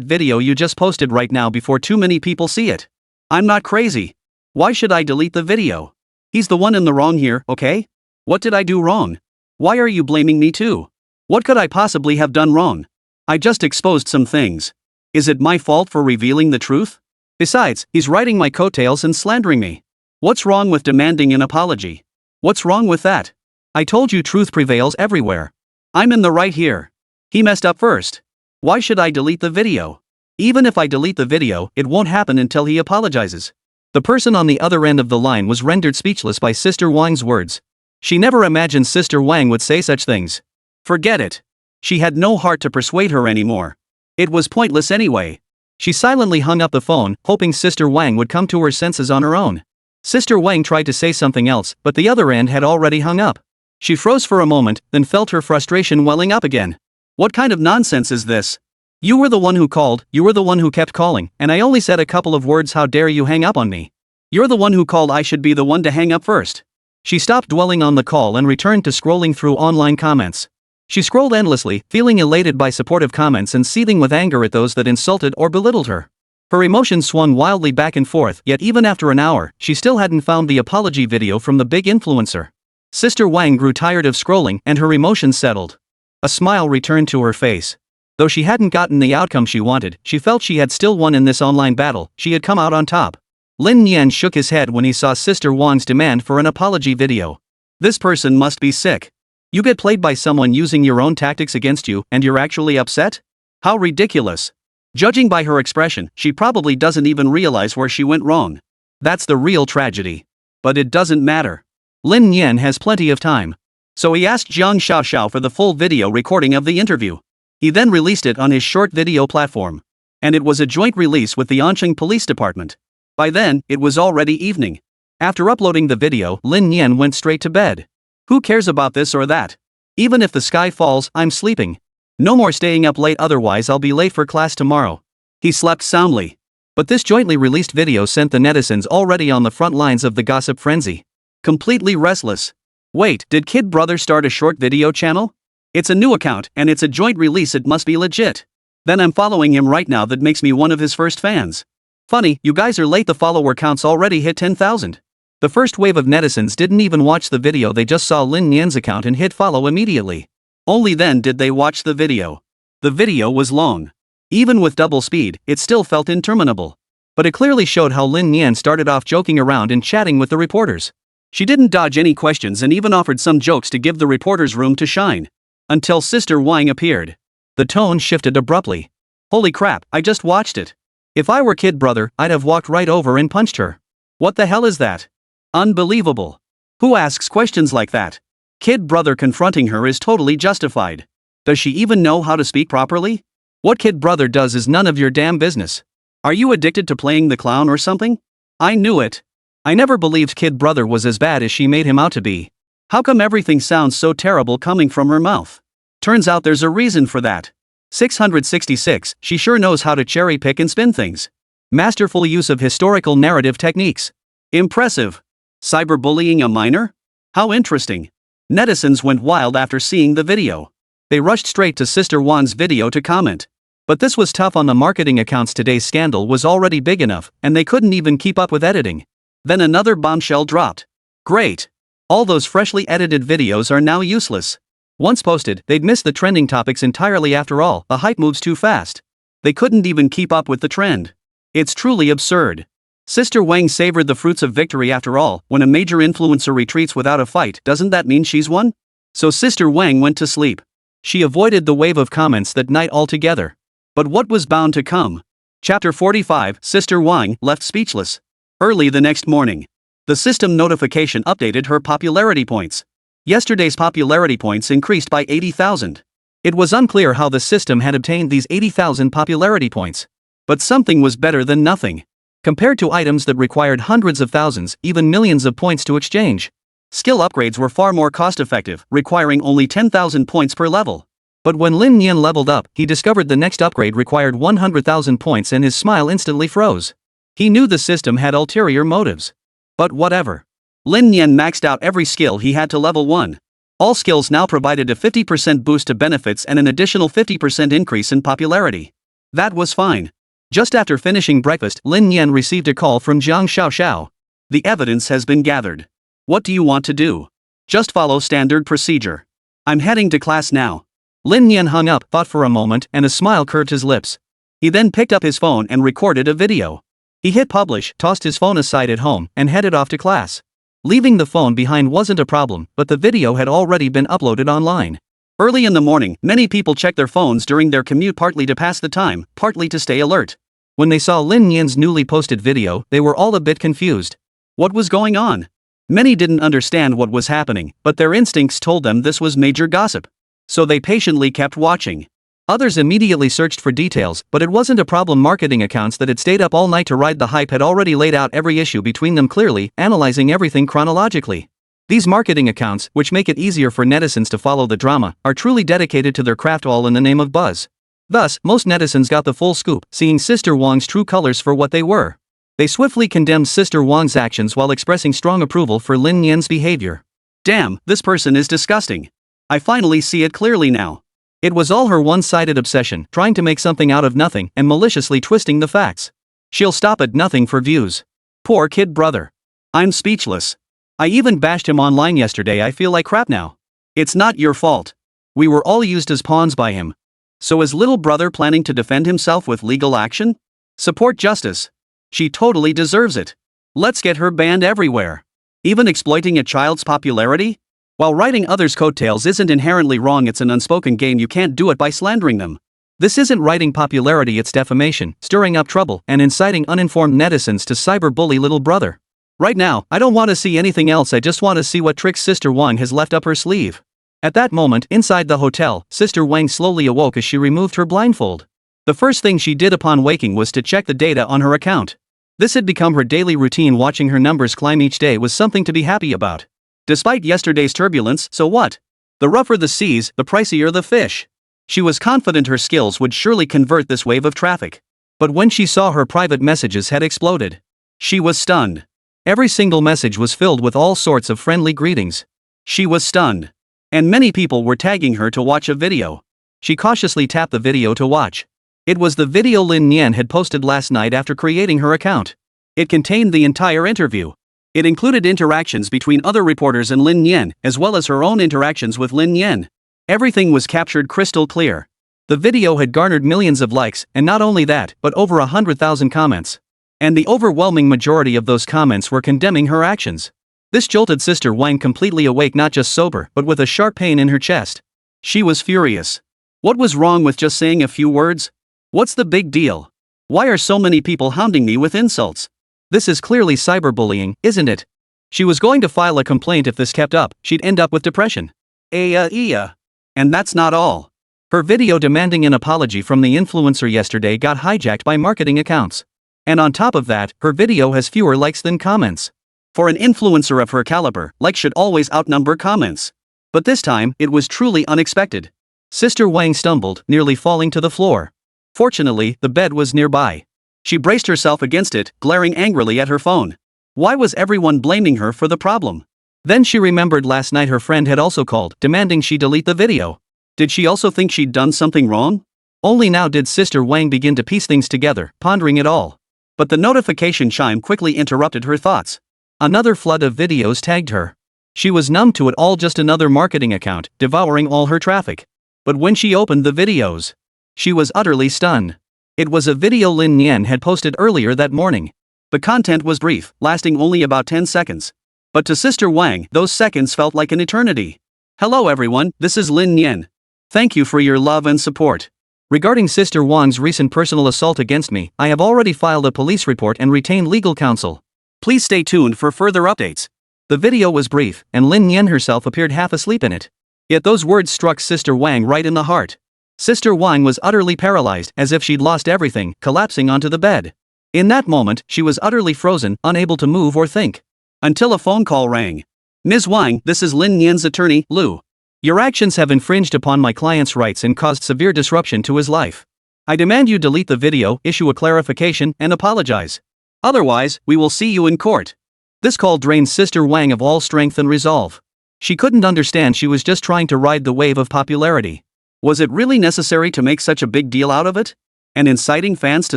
video you just posted right now before too many people see it. I'm not crazy. Why should I delete the video? He's the one in the wrong here, okay? What did I do wrong? Why are you blaming me too? What could I possibly have done wrong? I just exposed some things. Is it my fault for revealing the truth? Besides, he's riding my coattails and slandering me. What's wrong with demanding an apology? What's wrong with that? I told you truth prevails everywhere. I'm in the right here. He messed up first. Why should I delete the video? Even if I delete the video, it won't happen until he apologizes. The person on the other end of the line was rendered speechless by Sister Wang's words. She never imagined Sister Wang would say such things. Forget it. She had no heart to persuade her anymore. It was pointless anyway. She silently hung up the phone, hoping Sister Wang would come to her senses on her own. Sister Wang tried to say something else, but the other end had already hung up. She froze for a moment, then felt her frustration welling up again. What kind of nonsense is this? You were the one who called, you were the one who kept calling, and I only said a couple of words. How dare you hang up on me? You're the one who called. I should be the one to hang up first. She stopped dwelling on the call and returned to scrolling through online comments. She scrolled endlessly, feeling elated by supportive comments and seething with anger at those that insulted or belittled her. Her emotions swung wildly back and forth, yet even after an hour, she still hadn't found the apology video from the big influencer. Sister Wang grew tired of scrolling and her emotions settled. A smile returned to her face. Though she hadn't gotten the outcome she wanted, she felt she had still won in this online battle. She had come out on top. Lin Nian shook his head when he saw Sister Wang's demand for an apology video. This person must be sick. You get played by someone using your own tactics against you, and you're actually upset? How ridiculous. Judging by her expression, she probably doesn't even realize where she went wrong. That's the real tragedy. But it doesn't matter. Lin Nian has plenty of time. So he asked Jiang Xiaoxiao for the full video recording of the interview. He then released it on his short video platform. And it was a joint release with the Anqing Police Department. By then, it was already evening. After uploading the video, Lin Nian went straight to bed. Who cares about this or that? Even if the sky falls, I'm sleeping. No more staying up late, otherwise I'll be late for class tomorrow. He slept soundly. But this jointly released video sent the netizens already on the front lines of the gossip frenzy. Completely restless. Wait, did Kid Brother start a short video channel? It's a new account, and it's a joint release. It must be legit. Then I'm following him right now. That makes me one of his first fans. Funny, you guys are late. The follower counts already hit 10,000. The first wave of netizens didn't even watch the video. They just saw Lin Nian's account and hit follow immediately. Only then did they watch the video. The video was long. Even with double speed, it still felt interminable. But it clearly showed how Lin Nian started off joking around and chatting with the reporters. She didn't dodge any questions and even offered some jokes to give the reporters room to shine. Until Sister Wang appeared. The tone shifted abruptly. Holy crap, I just watched it. If I were Kid Brother, I'd have walked right over and punched her. What the hell is that? Unbelievable. Who asks questions like that? Kid Brother confronting her is totally justified. Does she even know how to speak properly? What Kid Brother does is none of your damn business. Are you addicted to playing the clown or something? I knew it. I never believed Kid Brother was as bad as she made him out to be. How come everything sounds so terrible coming from her mouth? Turns out there's a reason for that. 666, she sure knows how to cherry pick and spin things. Masterful use of historical narrative techniques. Impressive. Cyberbullying a minor? How interesting. Netizens went wild after seeing the video. They rushed straight to Sister Wang's video to comment. But this was tough on the marketing accounts. Today's scandal was already big enough, and they couldn't even keep up with editing. Then another bombshell dropped. Great. All those freshly edited videos are now useless. Once posted, they'd miss the trending topics entirely. After all, the hype moves too fast. They couldn't even keep up with the trend. It's truly absurd. Sister Wang savored the fruits of victory. After all, when a major influencer retreats without a fight, doesn't that mean she's won? So Sister Wang went to sleep. She avoided the wave of comments that night altogether. But what was bound to come? Chapter 45, Sister Wang left speechless. Early the next morning. The system notification updated her popularity points. Yesterday's popularity points increased by 80,000. It was unclear how the system had obtained these 80,000 popularity points. But something was better than nothing. Compared to items that required hundreds of thousands, even millions of points to exchange. Skill upgrades were far more cost-effective, requiring only 10,000 points per level. But when Lin Nian leveled up, he discovered the next upgrade required 100,000 points and his smile instantly froze. He knew the system had ulterior motives. But whatever. Lin Nian maxed out every skill he had to level 1. All skills now provided a 50% boost to benefits and an additional 50% increase in popularity. That was fine. Just after finishing breakfast, Lin Nian received a call from Jiang Xiaoxiao. The evidence has been gathered. What do you want to do? Just follow standard procedure. I'm heading to class now. Lin Nian hung up, thought for a moment, and a smile curved his lips. He then picked up his phone and recorded a video. He hit publish, tossed his phone aside at home, and headed off to class. Leaving the phone behind wasn't a problem, but the video had already been uploaded online. Early in the morning, many people checked their phones during their commute, partly to pass the time, partly to stay alert. When they saw Lin Nian's newly posted video, they were all a bit confused. What was going on? Many didn't understand what was happening, but their instincts told them this was major gossip. So they patiently kept watching. Others immediately searched for details, but it wasn't a problem. Marketing accounts that had stayed up all night to ride the hype had already laid out every issue between them clearly, analyzing everything chronologically. These marketing accounts, which make it easier for netizens to follow the drama, are truly dedicated to their craft, all in the name of buzz. Thus, most netizens got the full scoop, seeing Sister Wang's true colors for what they were. They swiftly condemned Sister Wang's actions while expressing strong approval for Lin Nian's behavior. Damn, this person is disgusting. I finally see it clearly now. It was all her one-sided obsession, trying to make something out of nothing and maliciously twisting the facts. She'll stop at nothing for views. Poor kid brother. I'm speechless. I even bashed him online yesterday. I feel like crap now. It's not your fault. We were all used as pawns by him. So is little brother planning to defend himself with legal action? Support justice. She totally deserves it. Let's get her banned everywhere. Even exploiting a child's popularity? While writing others' coattails isn't inherently wrong, it's an unspoken game. You can't do it by slandering them. This isn't writing popularity, it's defamation, stirring up trouble, and inciting uninformed netizens to cyberbully little brother. Right now, I don't want to see anything else. I just want to see what tricks Sister Wang has left up her sleeve. At that moment, inside the hotel, Sister Wang slowly awoke as she removed her blindfold. The first thing she did upon waking was to check the data on her account. This had become her daily routine. Watching her numbers climb each day was something to be happy about. Despite yesterday's turbulence, so what? The rougher the seas, the pricier the fish. She was confident her skills would surely convert this wave of traffic. But when she saw her private messages had exploded, she was stunned. Every single message was filled with all sorts of friendly greetings. She was stunned. And many people were tagging her to watch a video. She cautiously tapped the video to watch. It was the video Lin Nian had posted last night after creating her account. It contained the entire interview. It included interactions between other reporters and Lin Nian, as well as her own interactions with Lin Nian. Everything was captured crystal clear. The video had garnered millions of likes, and not only that, but over 100,000 comments. And the overwhelming majority of those comments were condemning her actions. This jolted Sister Wang completely awake, not just sober, but with a sharp pain in her chest. She was furious. What was wrong with just saying a few words? What's the big deal? Why are so many people hounding me with insults? This is clearly cyberbullying, isn't it? She was going to file a complaint. If this kept up, she'd end up with depression. And that's not all. Her video demanding an apology from the influencer yesterday got hijacked by marketing accounts. And on top of that, her video has fewer likes than comments. For an influencer of her caliber, likes should always outnumber comments. But this time, it was truly unexpected. Sister Wang stumbled, nearly falling to the floor. Fortunately, the bed was nearby. She braced herself against it, glaring angrily at her phone. Why was everyone blaming her for the problem? Then she remembered last night her friend had also called, demanding she delete the video. Did she also think she'd done something wrong? Only now did Sister Wang begin to piece things together, pondering it all. But the notification chime quickly interrupted her thoughts. Another flood of videos tagged her. She was numb to it all, just another marketing account, devouring all her traffic. But when she opened the videos, she was utterly stunned. It was a video Lin Nian had posted earlier that morning. The content was brief, lasting only about 10 seconds. But to Sister Wang, those seconds felt like an eternity. Hello everyone, this is Lin Nian. Thank you for your love and support. Regarding Sister Wang's recent personal assault against me, I have already filed a police report and retained legal counsel. Please stay tuned for further updates. The video was brief, and Lin Nian herself appeared half asleep in it. Yet those words struck Sister Wang right in the heart. Sister Wang was utterly paralyzed, as if she'd lost everything, collapsing onto the bed. In that moment, she was utterly frozen, unable to move or think. Until a phone call rang. Ms. Wang, this is Lin Nian's attorney, Lu. Your actions have infringed upon my client's rights and caused severe disruption to his life. I demand you delete the video, issue a clarification, and apologize. Otherwise, we will see you in court. This call drained Sister Wang of all strength and resolve. She couldn't understand, she was just trying to ride the wave of popularity. Was it really necessary to make such a big deal out of it? And inciting fans to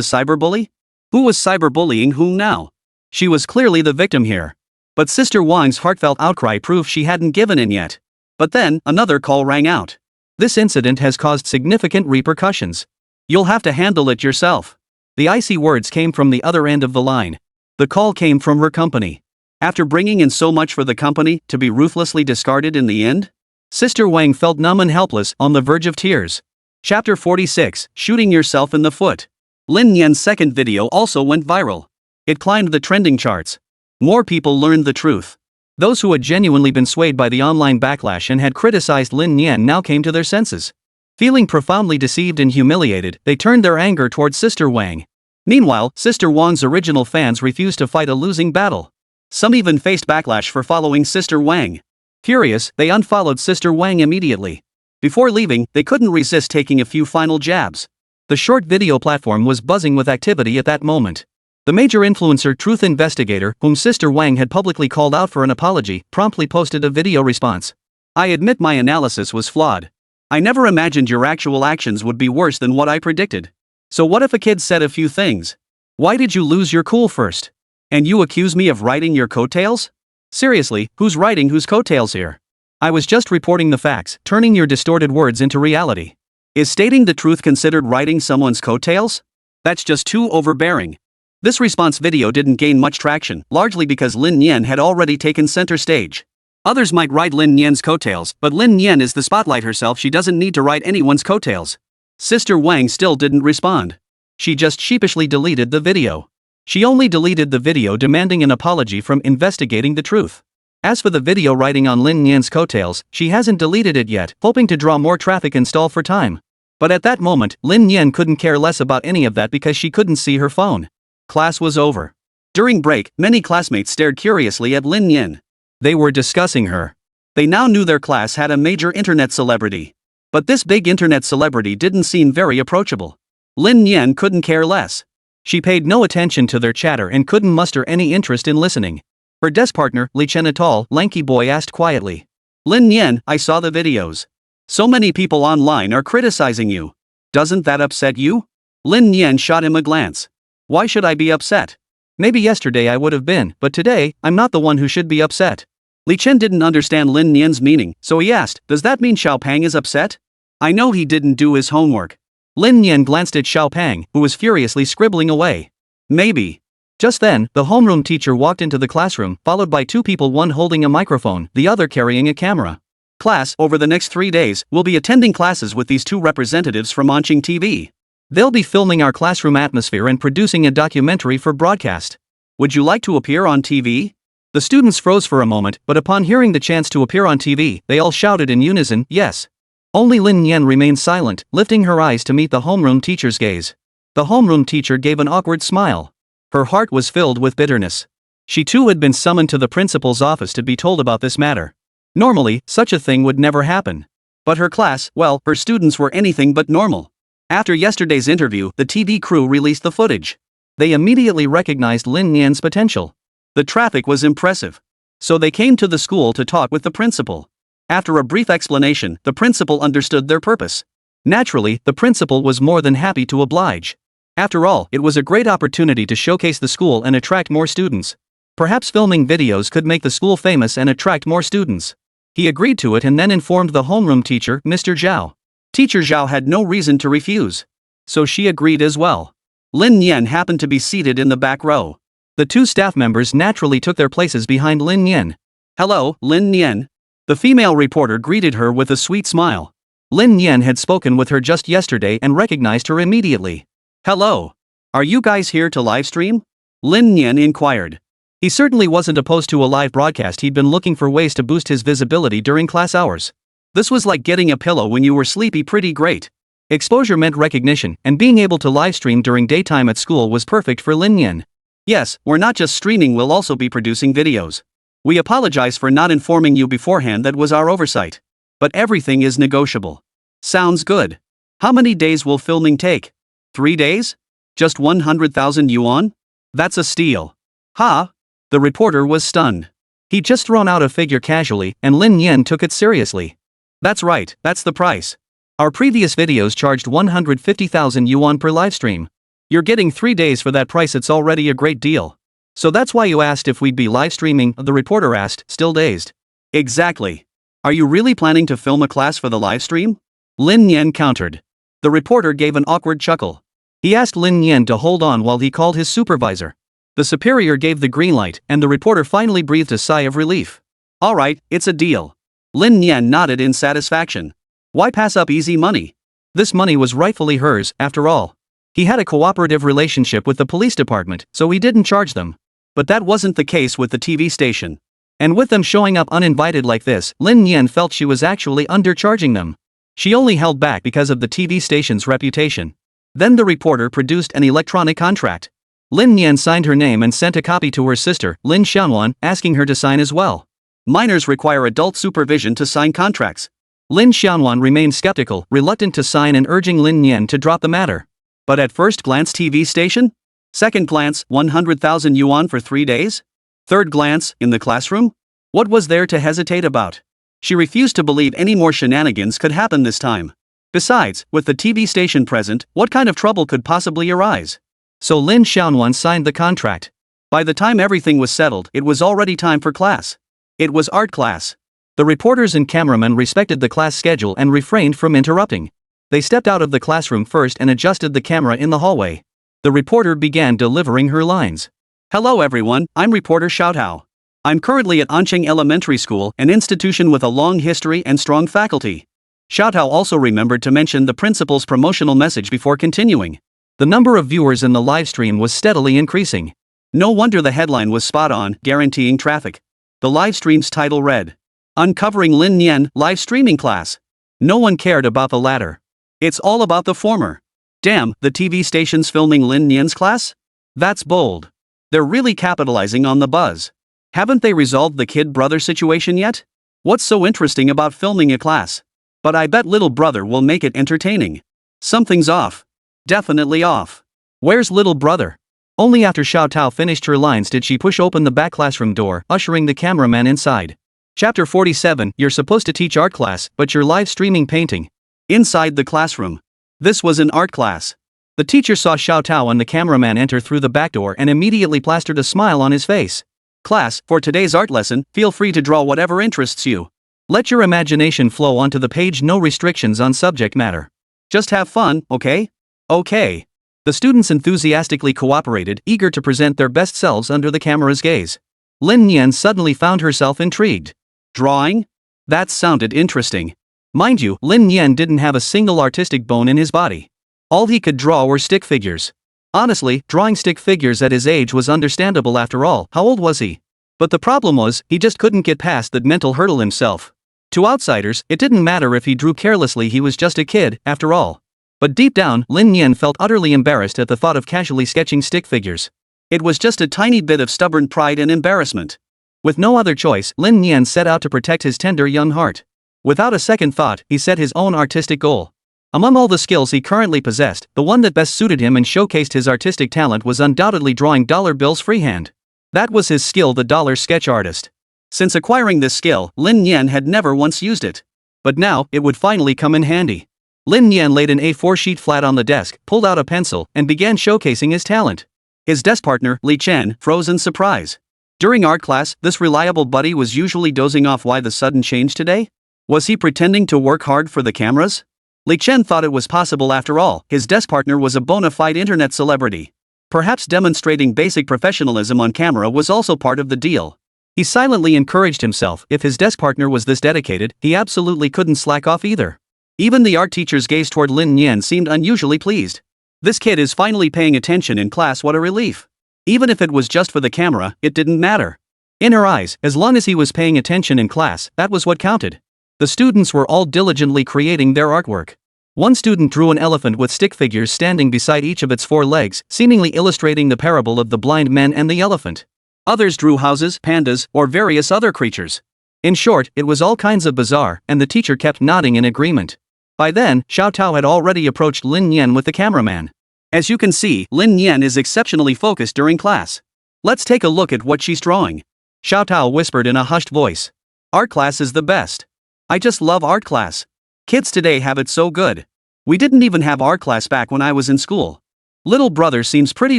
cyberbully? Who was cyberbullying whom now? She was clearly the victim here. But Sister Wang's heartfelt outcry proved she hadn't given in yet. But then, another call rang out. This incident has caused significant repercussions. You'll have to handle it yourself. The icy words came from the other end of the line. The call came from her company. After bringing in so much for the company, to be ruthlessly discarded in the end? Sister Wang felt numb and helpless, on the verge of tears. Chapter 46, Shooting Yourself in the Foot. Lin Nian's second video also went viral. It climbed the trending charts. More people learned the truth. Those who had genuinely been swayed by the online backlash and had criticized Lin Nian now came to their senses. Feeling profoundly deceived and humiliated, they turned their anger towards Sister Wang. Meanwhile, Sister Wang's original fans refused to fight a losing battle. Some even faced backlash for following Sister Wang. Furious, they unfollowed Sister Wang immediately. Before leaving, they couldn't resist taking a few final jabs. The short video platform was buzzing with activity at that moment. The major influencer Truth Investigator, whom Sister Wang had publicly called out for an apology, promptly posted a video response. I admit my analysis was flawed. I never imagined your actual actions would be worse than what I predicted. So what if a kid said a few things? Why did you lose your cool first? And you accuse me of riding your coattails? Seriously, who's riding whose coattails here? I was just reporting the facts, turning your distorted words into reality. Is stating the truth considered riding someone's coattails? That's just too overbearing. This response video didn't gain much traction, largely because Lin Nian had already taken center stage. Others might ride Lin Nian's coattails, but Lin Nian is the spotlight herself, she doesn't need to ride anyone's coattails. Sister Wang still didn't respond. She just sheepishly deleted the video. She only deleted the video demanding an apology from investigating the truth. As for the video riding on Lin Nian's coattails, she hasn't deleted it yet, hoping to draw more traffic and stall for time. But at that moment, Lin Nian couldn't care less about any of that because she couldn't see her phone. Class was over. During break, many classmates stared curiously at Lin Nian. They were discussing her. They now knew their class had a major internet celebrity. But this big internet celebrity didn't seem very approachable. Lin Nian couldn't care less. She paid no attention to their chatter and couldn't muster any interest in listening. Her desk partner, Li Chen, a tall, lanky boy, asked quietly. Lin Nian, I saw the videos. So many people online are criticizing you. Doesn't that upset you? Lin Nian shot him a glance. Why should I be upset? Maybe yesterday I would have been, but today, I'm not the one who should be upset. Li Chen didn't understand Lin Nian's meaning, so he asked, does that mean Xiao Pang is upset? I know he didn't do his homework. Lin Nian glanced at Xiao Pang, who was furiously scribbling away. Maybe. Just then, the homeroom teacher walked into the classroom, followed by two people, one holding a microphone, the other carrying a camera. Class, over the next 3 days, will be attending classes with these two representatives from Onching TV. They'll be filming our classroom atmosphere and producing a documentary for broadcast. Would you like to appear on TV? The students froze for a moment, but upon hearing the chance to appear on TV, they all shouted in unison, yes. Only Lin Nian remained silent, lifting her eyes to meet the homeroom teacher's gaze. The homeroom teacher gave an awkward smile. Her heart was filled with bitterness. She too had been summoned to the principal's office to be told about this matter. Normally, such a thing would never happen. But her class, well, her students were anything but normal. After yesterday's interview, the TV crew released the footage. They immediately recognized Lin Nian's potential. The traffic was impressive. So they came to the school to talk with the principal. After a brief explanation, the principal understood their purpose. Naturally, the principal was more than happy to oblige. After all, it was a great opportunity to showcase the school and attract more students. Perhaps filming videos could make the school famous and attract more students. He agreed to it and then informed the homeroom teacher, Mr. Zhao. Teacher Zhao had no reason to refuse. So she agreed as well. Lin Nian happened to be seated in the back row. The two staff members naturally took their places behind Lin Nian. Hello, Lin Nian. The female reporter greeted her with a sweet smile. Lin Nian had spoken with her just yesterday and recognized her immediately. Hello. Are you guys here to livestream? Lin Nian inquired. He certainly wasn't opposed to a live broadcast. He'd been looking for ways to boost his visibility during class hours. This was like getting a pillow when you were sleepy, pretty great. Exposure meant recognition, and being able to livestream during daytime at school was perfect for Lin Nian. Yes, we're not just streaming, we'll also be producing videos. We apologize for not informing you beforehand, that was our oversight. But everything is negotiable. Sounds good. How many days will filming take? 3 days? Just 100,000 yuan? That's a steal. Ha! The reporter was stunned. He'd just thrown out a figure casually, and Lin Nian took it seriously. That's right, that's the price. Our previous videos charged 150,000 yuan per livestream. You're getting 3 days for that price. It's already a great deal. So that's why you asked if we'd be live streaming, the reporter asked, still dazed. Exactly. Are you really planning to film a class for the live stream? Lin Nian countered. The reporter gave an awkward chuckle. He asked Lin Nian to hold on while he called his supervisor. The superior gave the green light, and the reporter finally breathed a sigh of relief. All right, it's a deal. Lin Nian nodded in satisfaction. Why pass up easy money? This money was rightfully hers, after all. He had a cooperative relationship with the police department, so he didn't charge them. But that wasn't the case with the TV station. And with them showing up uninvited like this, Lin Nian felt she was actually undercharging them. She only held back because of the TV station's reputation. Then the reporter produced an electronic contract. Lin Nian signed her name and sent a copy to her sister, Lin Xianwan, asking her to sign as well. Minors require adult supervision to sign contracts. Lin Xianwan remained skeptical, reluctant to sign and urging Lin Nian to drop the matter. But at first glance, TV station? Second glance, 100,000 yuan for 3 days? Third glance, in the classroom? What was there to hesitate about? She refused to believe any more shenanigans could happen this time. Besides, with the TV station present, what kind of trouble could possibly arise? So Lin Xianwan signed the contract. By the time everything was settled, it was already time for class. It was art class. The reporters and cameramen respected the class schedule and refrained from interrupting. They stepped out of the classroom first and adjusted the camera in the hallway. The reporter began delivering her lines. Hello everyone, I'm reporter Xiaotao. I'm currently at Anqing Elementary School, an institution with a long history and strong faculty. Xiaotao also remembered to mention the principal's promotional message before continuing. The number of viewers in the live stream was steadily increasing. No wonder the headline was spot on, guaranteeing traffic. The live stream's title read, Uncovering Lin Nian, Live Streaming Class. No one cared about the latter. It's all about the former. Damn, the TV station's filming Lin Nian's class? That's bold. They're really capitalizing on the buzz. Haven't they resolved the kid-brother situation yet? What's so interesting about filming a class? But I bet little brother will make it entertaining. Something's off. Definitely off. Where's little brother? Only after Xiaotao finished her lines did she push open the back classroom door, ushering the cameraman inside. Chapter 47, You're supposed to teach art class, but you're live streaming painting. Inside the classroom. This was an art class. The teacher saw Xiaotao and the cameraman enter through the back door and immediately plastered a smile on his face. Class, for today's art lesson, feel free to draw whatever interests you. Let your imagination flow onto the page, no restrictions on subject matter. Just have fun, okay? Okay. The students enthusiastically cooperated, eager to present their best selves under the camera's gaze. Lin Nian suddenly found herself intrigued. Drawing? That sounded interesting. Mind you, Lin Nian didn't have a single artistic bone in his body. All he could draw were stick figures. Honestly, drawing stick figures at his age was understandable after all. How old was he? But the problem was, he just couldn't get past that mental hurdle himself. To outsiders, it didn't matter if he drew carelessly, he was just a kid, after all. But deep down, Lin Nian felt utterly embarrassed at the thought of casually sketching stick figures. It was just a tiny bit of stubborn pride and embarrassment. With no other choice, Lin Nian set out to protect his tender young heart. Without a second thought, he set his own artistic goal. Among all the skills he currently possessed, the one that best suited him and showcased his artistic talent was undoubtedly drawing dollar bills freehand. That was his skill, the dollar sketch artist. Since acquiring this skill, Lin Nian had never once used it. But now, it would finally come in handy. Lin Nian laid an A4 sheet flat on the desk, pulled out a pencil, and began showcasing his talent. His desk partner, Li Chen, froze in surprise. During art class, this reliable buddy was usually dozing off. Why the sudden change today? Was he pretending to work hard for the cameras? Li Chen thought it was possible after all, his desk partner was a bona fide internet celebrity. Perhaps demonstrating basic professionalism on camera was also part of the deal. He silently encouraged himself, if his desk partner was this dedicated, he absolutely couldn't slack off either. Even the art teacher's gaze toward Lin Nian seemed unusually pleased. This kid is finally paying attention in class, what a relief. Even if it was just for the camera, it didn't matter. In her eyes, as long as he was paying attention in class, that was what counted. The students were all diligently creating their artwork. One student drew an elephant with stick figures standing beside each of its 4 legs, seemingly illustrating the parable of the blind man and the elephant. Others drew houses, pandas, or various other creatures. In short, it was all kinds of bizarre, and the teacher kept nodding in agreement. By then, Xiaotao had already approached Lin Nian with the cameraman. As you can see, Lin Nian is exceptionally focused during class. Let's take a look at what she's drawing. Xiao Tao whispered in a hushed voice. Art class is the best. I just love art class. Kids today have it so good. We didn't even have art class back when I was in school. Little brother seems pretty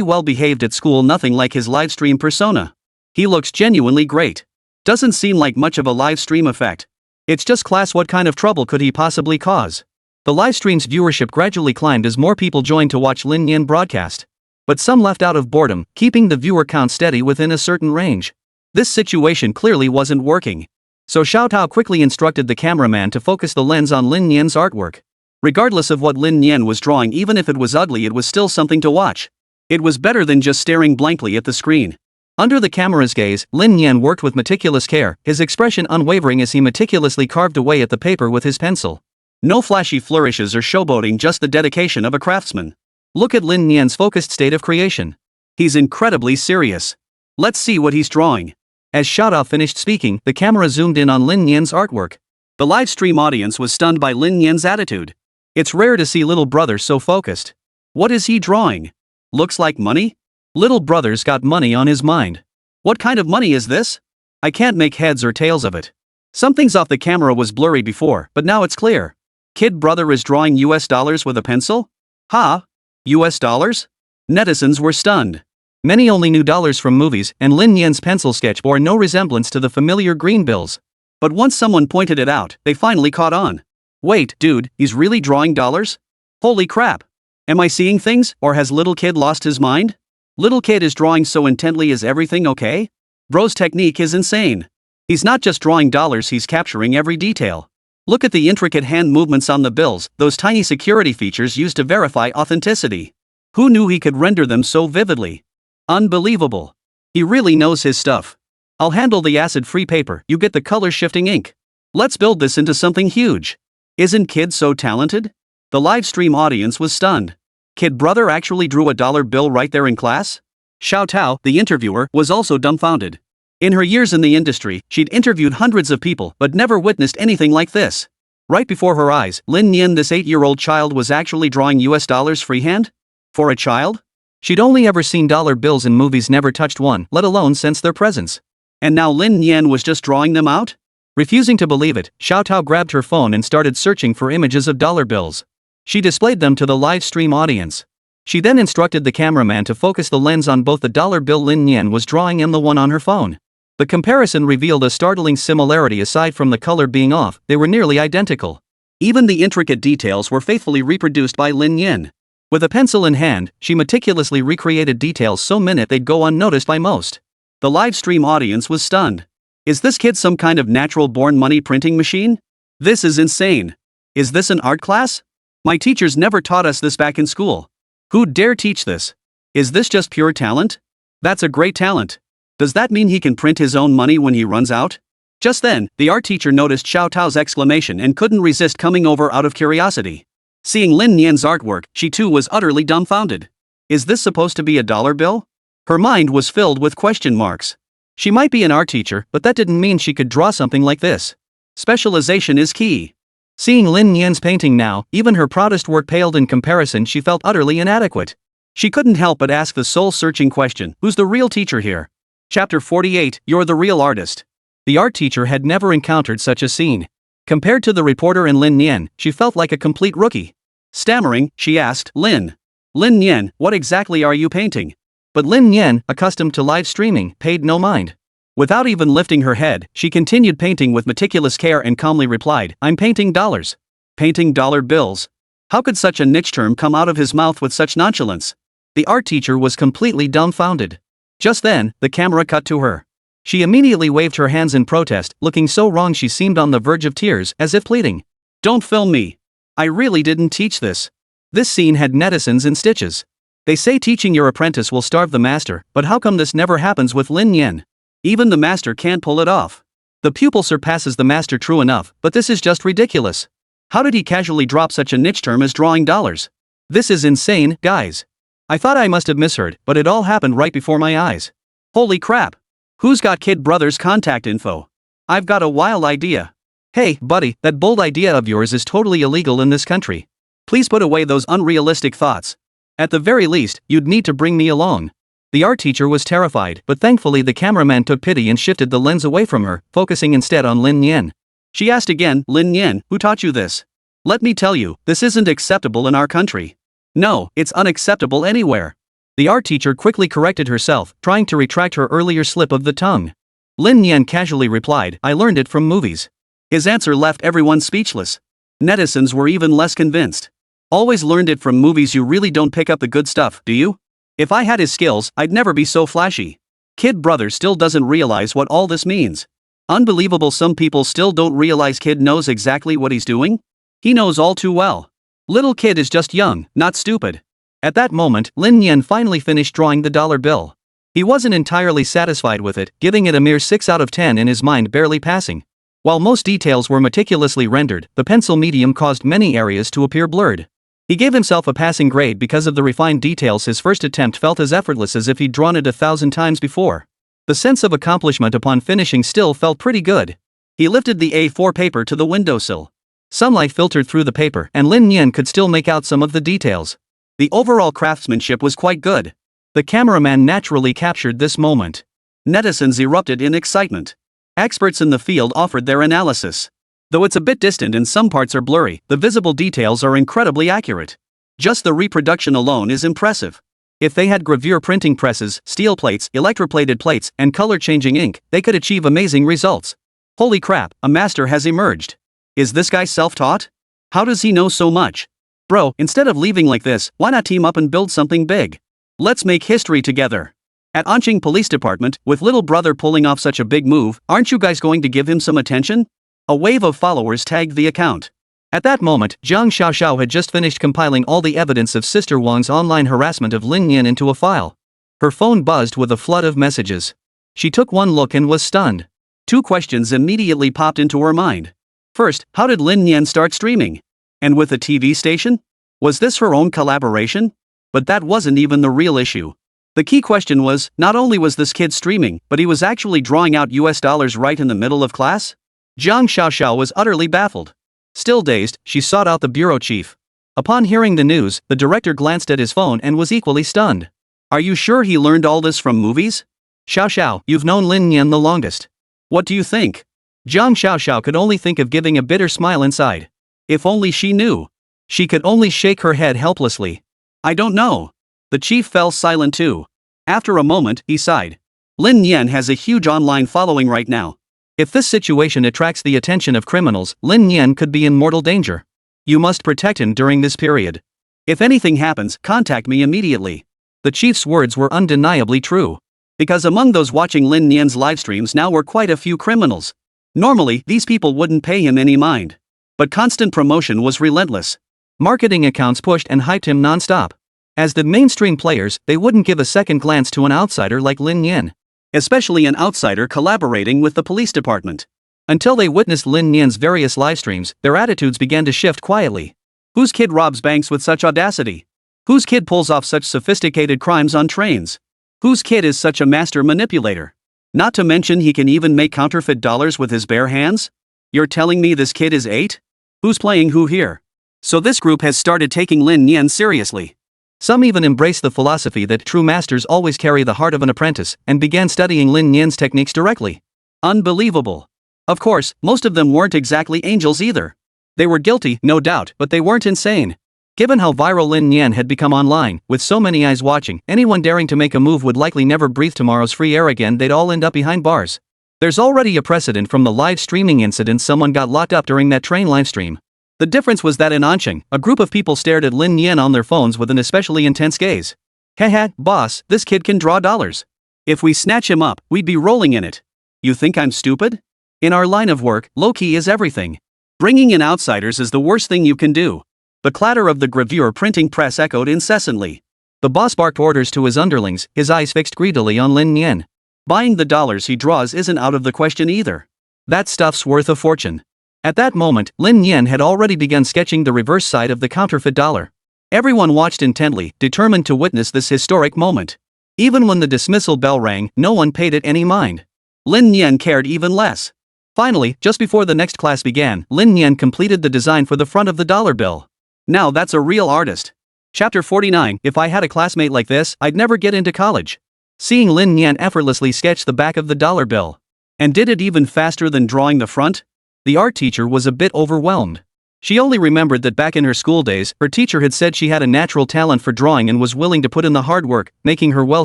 well behaved at school, nothing like his livestream persona. He looks genuinely great. Doesn't seem like much of a livestream effect. It's just class, what kind of trouble could he possibly cause? The livestream's viewership gradually climbed as more people joined to watch Lin Nian broadcast. But some left out of boredom, keeping the viewer count steady within a certain range. This situation clearly wasn't working. So Xiao Tao quickly instructed the cameraman to focus the lens on Lin Nian's artwork. Regardless of what Lin Nian was drawing, even if it was ugly, it was still something to watch. It was better than just staring blankly at the screen. Under the camera's gaze, Lin Nian worked with meticulous care, his expression unwavering as he meticulously carved away at the paper with his pencil. No flashy flourishes or showboating, just the dedication of a craftsman. Look at Lin Nian's focused state of creation. He's incredibly serious. Let's see what he's drawing. As Xiao Tao finished speaking, the camera zoomed in on Lin Nian's artwork. The live stream audience was stunned by Lin Nian's attitude. It's rare to see little brother so focused. What is he drawing? Looks like money? Little brother's got money on his mind. What kind of money is this? I can't make heads or tails of it. Something's off. The camera was blurry before, but now it's clear. Kid brother is drawing US dollars with a pencil? Ha? US dollars? Netizens were stunned. Many only knew dollars from movies, and Lin Nian's pencil sketch bore no resemblance to the familiar green bills. But once someone pointed it out, they finally caught on. Wait, dude, he's really drawing dollars? Holy crap. Am I seeing things, or has little kid lost his mind? Little kid is drawing so intently, is everything okay? Bro's technique is insane. He's not just drawing dollars, he's capturing every detail. Look at the intricate hand movements on the bills, those tiny security features used to verify authenticity. Who knew he could render them so vividly? Unbelievable. He really knows his stuff. I'll handle the acid-free paper, you get the color-shifting ink. Let's build this into something huge. Isn't kid so talented? The live stream audience was stunned. Kid brother actually drew a dollar bill right there in class? Xiao Tao, the interviewer, was also dumbfounded. In her years in the industry, she'd interviewed hundreds of people but never witnessed anything like this. Right before her eyes, Lin Nian, this 8-year-old child, was actually drawing US dollars freehand? For a child? She'd only ever seen dollar bills in movies, never touched one, let alone sensed their presence. And now Lin Nian was just drawing them out? Refusing to believe it, Xiao Tao grabbed her phone and started searching for images of dollar bills. She displayed them to the live stream audience. She then instructed the cameraman to focus the lens on both the dollar bill Lin Nian was drawing and the one on her phone. The comparison revealed a startling similarity. Aside from the color being off, they were nearly identical. Even the intricate details were faithfully reproduced by Lin Nian. With a pencil in hand, she meticulously recreated details so minute they'd go unnoticed by most. The live stream audience was stunned. Is this kid some kind of natural-born money printing machine? This is insane. Is this an art class? My teachers never taught us this back in school. Who'd dare teach this? Is this just pure talent? That's a great talent. Does that mean he can print his own money when he runs out? Just then, the art teacher noticed Xiao Tao's exclamation and couldn't resist coming over out of curiosity. Seeing Lin Nian's artwork, she too was utterly dumbfounded. Is this supposed to be a dollar bill? Her mind was filled with question marks. She might be an art teacher, but that didn't mean she could draw something like this. Specialization is key. Seeing Lin Nian's painting now, even her proudest work paled in comparison. She felt utterly inadequate. She couldn't help but ask the soul-searching question, who's the real teacher here? Chapter 48, You're the Real Artist. The art teacher had never encountered such a scene. Compared to the reporter and Lin Nian, she felt like a complete rookie. Stammering, she asked, Lin Nian, what exactly are you painting? But Lin Nian, accustomed to live streaming, paid no mind. Without even lifting her head, she continued painting with meticulous care and calmly replied, I'm painting dollars. Painting dollar bills? How could such a niche term come out of his mouth with such nonchalance? The art teacher was completely dumbfounded. Just then, the camera cut to her. She immediately waved her hands in protest, looking so wrong she seemed on the verge of tears, as if pleading. Don't film me. I really didn't teach this. This scene had netizens in stitches. They say teaching your apprentice will starve the master, but how come this never happens with Lin Nian? Even the master can't pull it off. The pupil surpasses the master, true enough, but this is just ridiculous. How did he casually drop such a niche term as drawing dollars? This is insane, guys. I thought I must have misheard, but it all happened right before my eyes. Holy crap. Who's got kid brother's contact info? I've got a wild idea. Hey, buddy, that bold idea of yours is totally illegal in this country. Please put away those unrealistic thoughts. At the very least, you'd need to bring me along. The art teacher was terrified, but thankfully the cameraman took pity and shifted the lens away from her, focusing instead on Lin Nian. She asked again, Lin Nian, who taught you this? Let me tell you, this isn't acceptable in our country. No, it's unacceptable anywhere. The art teacher quickly corrected herself, trying to retract her earlier slip of the tongue. Lin Nian casually replied, I learned it from movies. His answer left everyone speechless. Netizens were even less convinced. Always learned it from movies. You really don't pick up the good stuff, do you? If I had his skills, I'd never be so flashy. Kid brother still doesn't realize what all this means. Unbelievable, some people still don't realize kid knows exactly what he's doing? He knows all too well. Little kid is just young, not stupid. At that moment, Lin Nian finally finished drawing the dollar bill. He wasn't entirely satisfied with it, giving it a mere 6 out of 10 in his mind, barely passing. While most details were meticulously rendered, the pencil medium caused many areas to appear blurred. He gave himself a passing grade because of the refined details. His first attempt felt as effortless as if he'd drawn it 1,000 times before. The sense of accomplishment upon finishing still felt pretty good. He lifted the A4 paper to the windowsill. Sunlight filtered through the paper, and Lin Nian could still make out some of the details. The overall craftsmanship was quite good. The cameraman naturally captured this moment. Netizens erupted in excitement. Experts in the field offered their analysis. Though it's a bit distant and some parts are blurry, the visible details are incredibly accurate. Just the reproduction alone is impressive. If they had gravure printing presses, steel plates, electroplated plates, and color-changing ink, they could achieve amazing results. Holy crap, a master has emerged. Is this guy self-taught? How does he know so much? Bro, instead of leaving like this, why not team up and build something big? Let's make history together. At Anqing Police Department, with little brother pulling off such a big move, aren't you guys going to give him some attention? A wave of followers tagged the account. At that moment, Jiang Xiaoxiao had just finished compiling all the evidence of Sister Wang's online harassment of Lin Nian into a file. Her phone buzzed with a flood of messages. She took one look and was stunned. 2 questions immediately popped into her mind. First, how did Lin Nian start streaming? And with a TV station? Was this her own collaboration? But that wasn't even the real issue. The key question was, not only was this kid streaming, but he was actually drawing out US dollars right in the middle of class? Jiang Xiaoxiao was utterly baffled. Still dazed, she sought out the bureau chief. Upon hearing the news, the director glanced at his phone and was equally stunned. Are you sure he learned all this from movies? Xiaoxiao, you've known Lin Nian the longest. What do you think? Jiang Xiaoxiao could only think of giving a bitter smile inside. If only she knew. She could only shake her head helplessly. I don't know. The chief fell silent too. After a moment, he sighed. Lin Nian has a huge online following right now. If this situation attracts the attention of criminals, Lin Nian could be in mortal danger. You must protect him during this period. If anything happens, contact me immediately. The chief's words were undeniably true. Because among those watching Lin Nian's livestreams now were quite a few criminals. Normally, these people wouldn't pay him any mind. But constant promotion was relentless. Marketing accounts pushed and hyped him non-stop. As the mainstream players, they wouldn't give a second glance to an outsider like Lin Nian. Especially an outsider collaborating with the police department. Until they witnessed Lin Nian's various livestreams, their attitudes began to shift quietly. Whose kid robs banks with such audacity? Whose kid pulls off such sophisticated crimes on trains? Whose kid is such a master manipulator? Not to mention he can even make counterfeit dollars with his bare hands? You're telling me this kid is 8? Who's playing who here? So this group has started taking Lin Nian seriously. Some even embraced the philosophy that true masters always carry the heart of an apprentice and began studying Lin Nian's techniques directly. Unbelievable. Of course, most of them weren't exactly angels either. They were guilty, no doubt, but they weren't insane. Given how viral Lin Nian had become online, with so many eyes watching, anyone daring to make a move would likely never breathe tomorrow's free air again. They'd all end up behind bars. There's already a precedent from the live streaming incident. Someone got locked up during that train livestream. The difference was that in Anqing, a group of people stared at Lin Nian on their phones with an especially intense gaze. Haha, boss, this kid can draw dollars. If we snatch him up, we'd be rolling in it. You think I'm stupid? In our line of work, low-key is everything. Bringing in outsiders is the worst thing you can do. The clatter of the gravure printing press echoed incessantly. The boss barked orders to his underlings, his eyes fixed greedily on Lin Nian. Buying the dollars he draws isn't out of the question either. That stuff's worth a fortune. At that moment, Lin Nian had already begun sketching the reverse side of the counterfeit dollar. Everyone watched intently, determined to witness this historic moment. Even when the dismissal bell rang, no one paid it any mind. Lin Nian cared even less. Finally, just before the next class began, Lin Nian completed the design for the front of the dollar bill. Now that's a real artist. Chapter 49. If I had a classmate like this, I'd never get into college. seeing Lin Nian effortlessly sketch the back of the dollar bill. And did it even faster than drawing the front? The art teacher was a bit overwhelmed. She only remembered that back in her school days, her teacher had said she had a natural talent for drawing and was willing to put in the hard work, making her well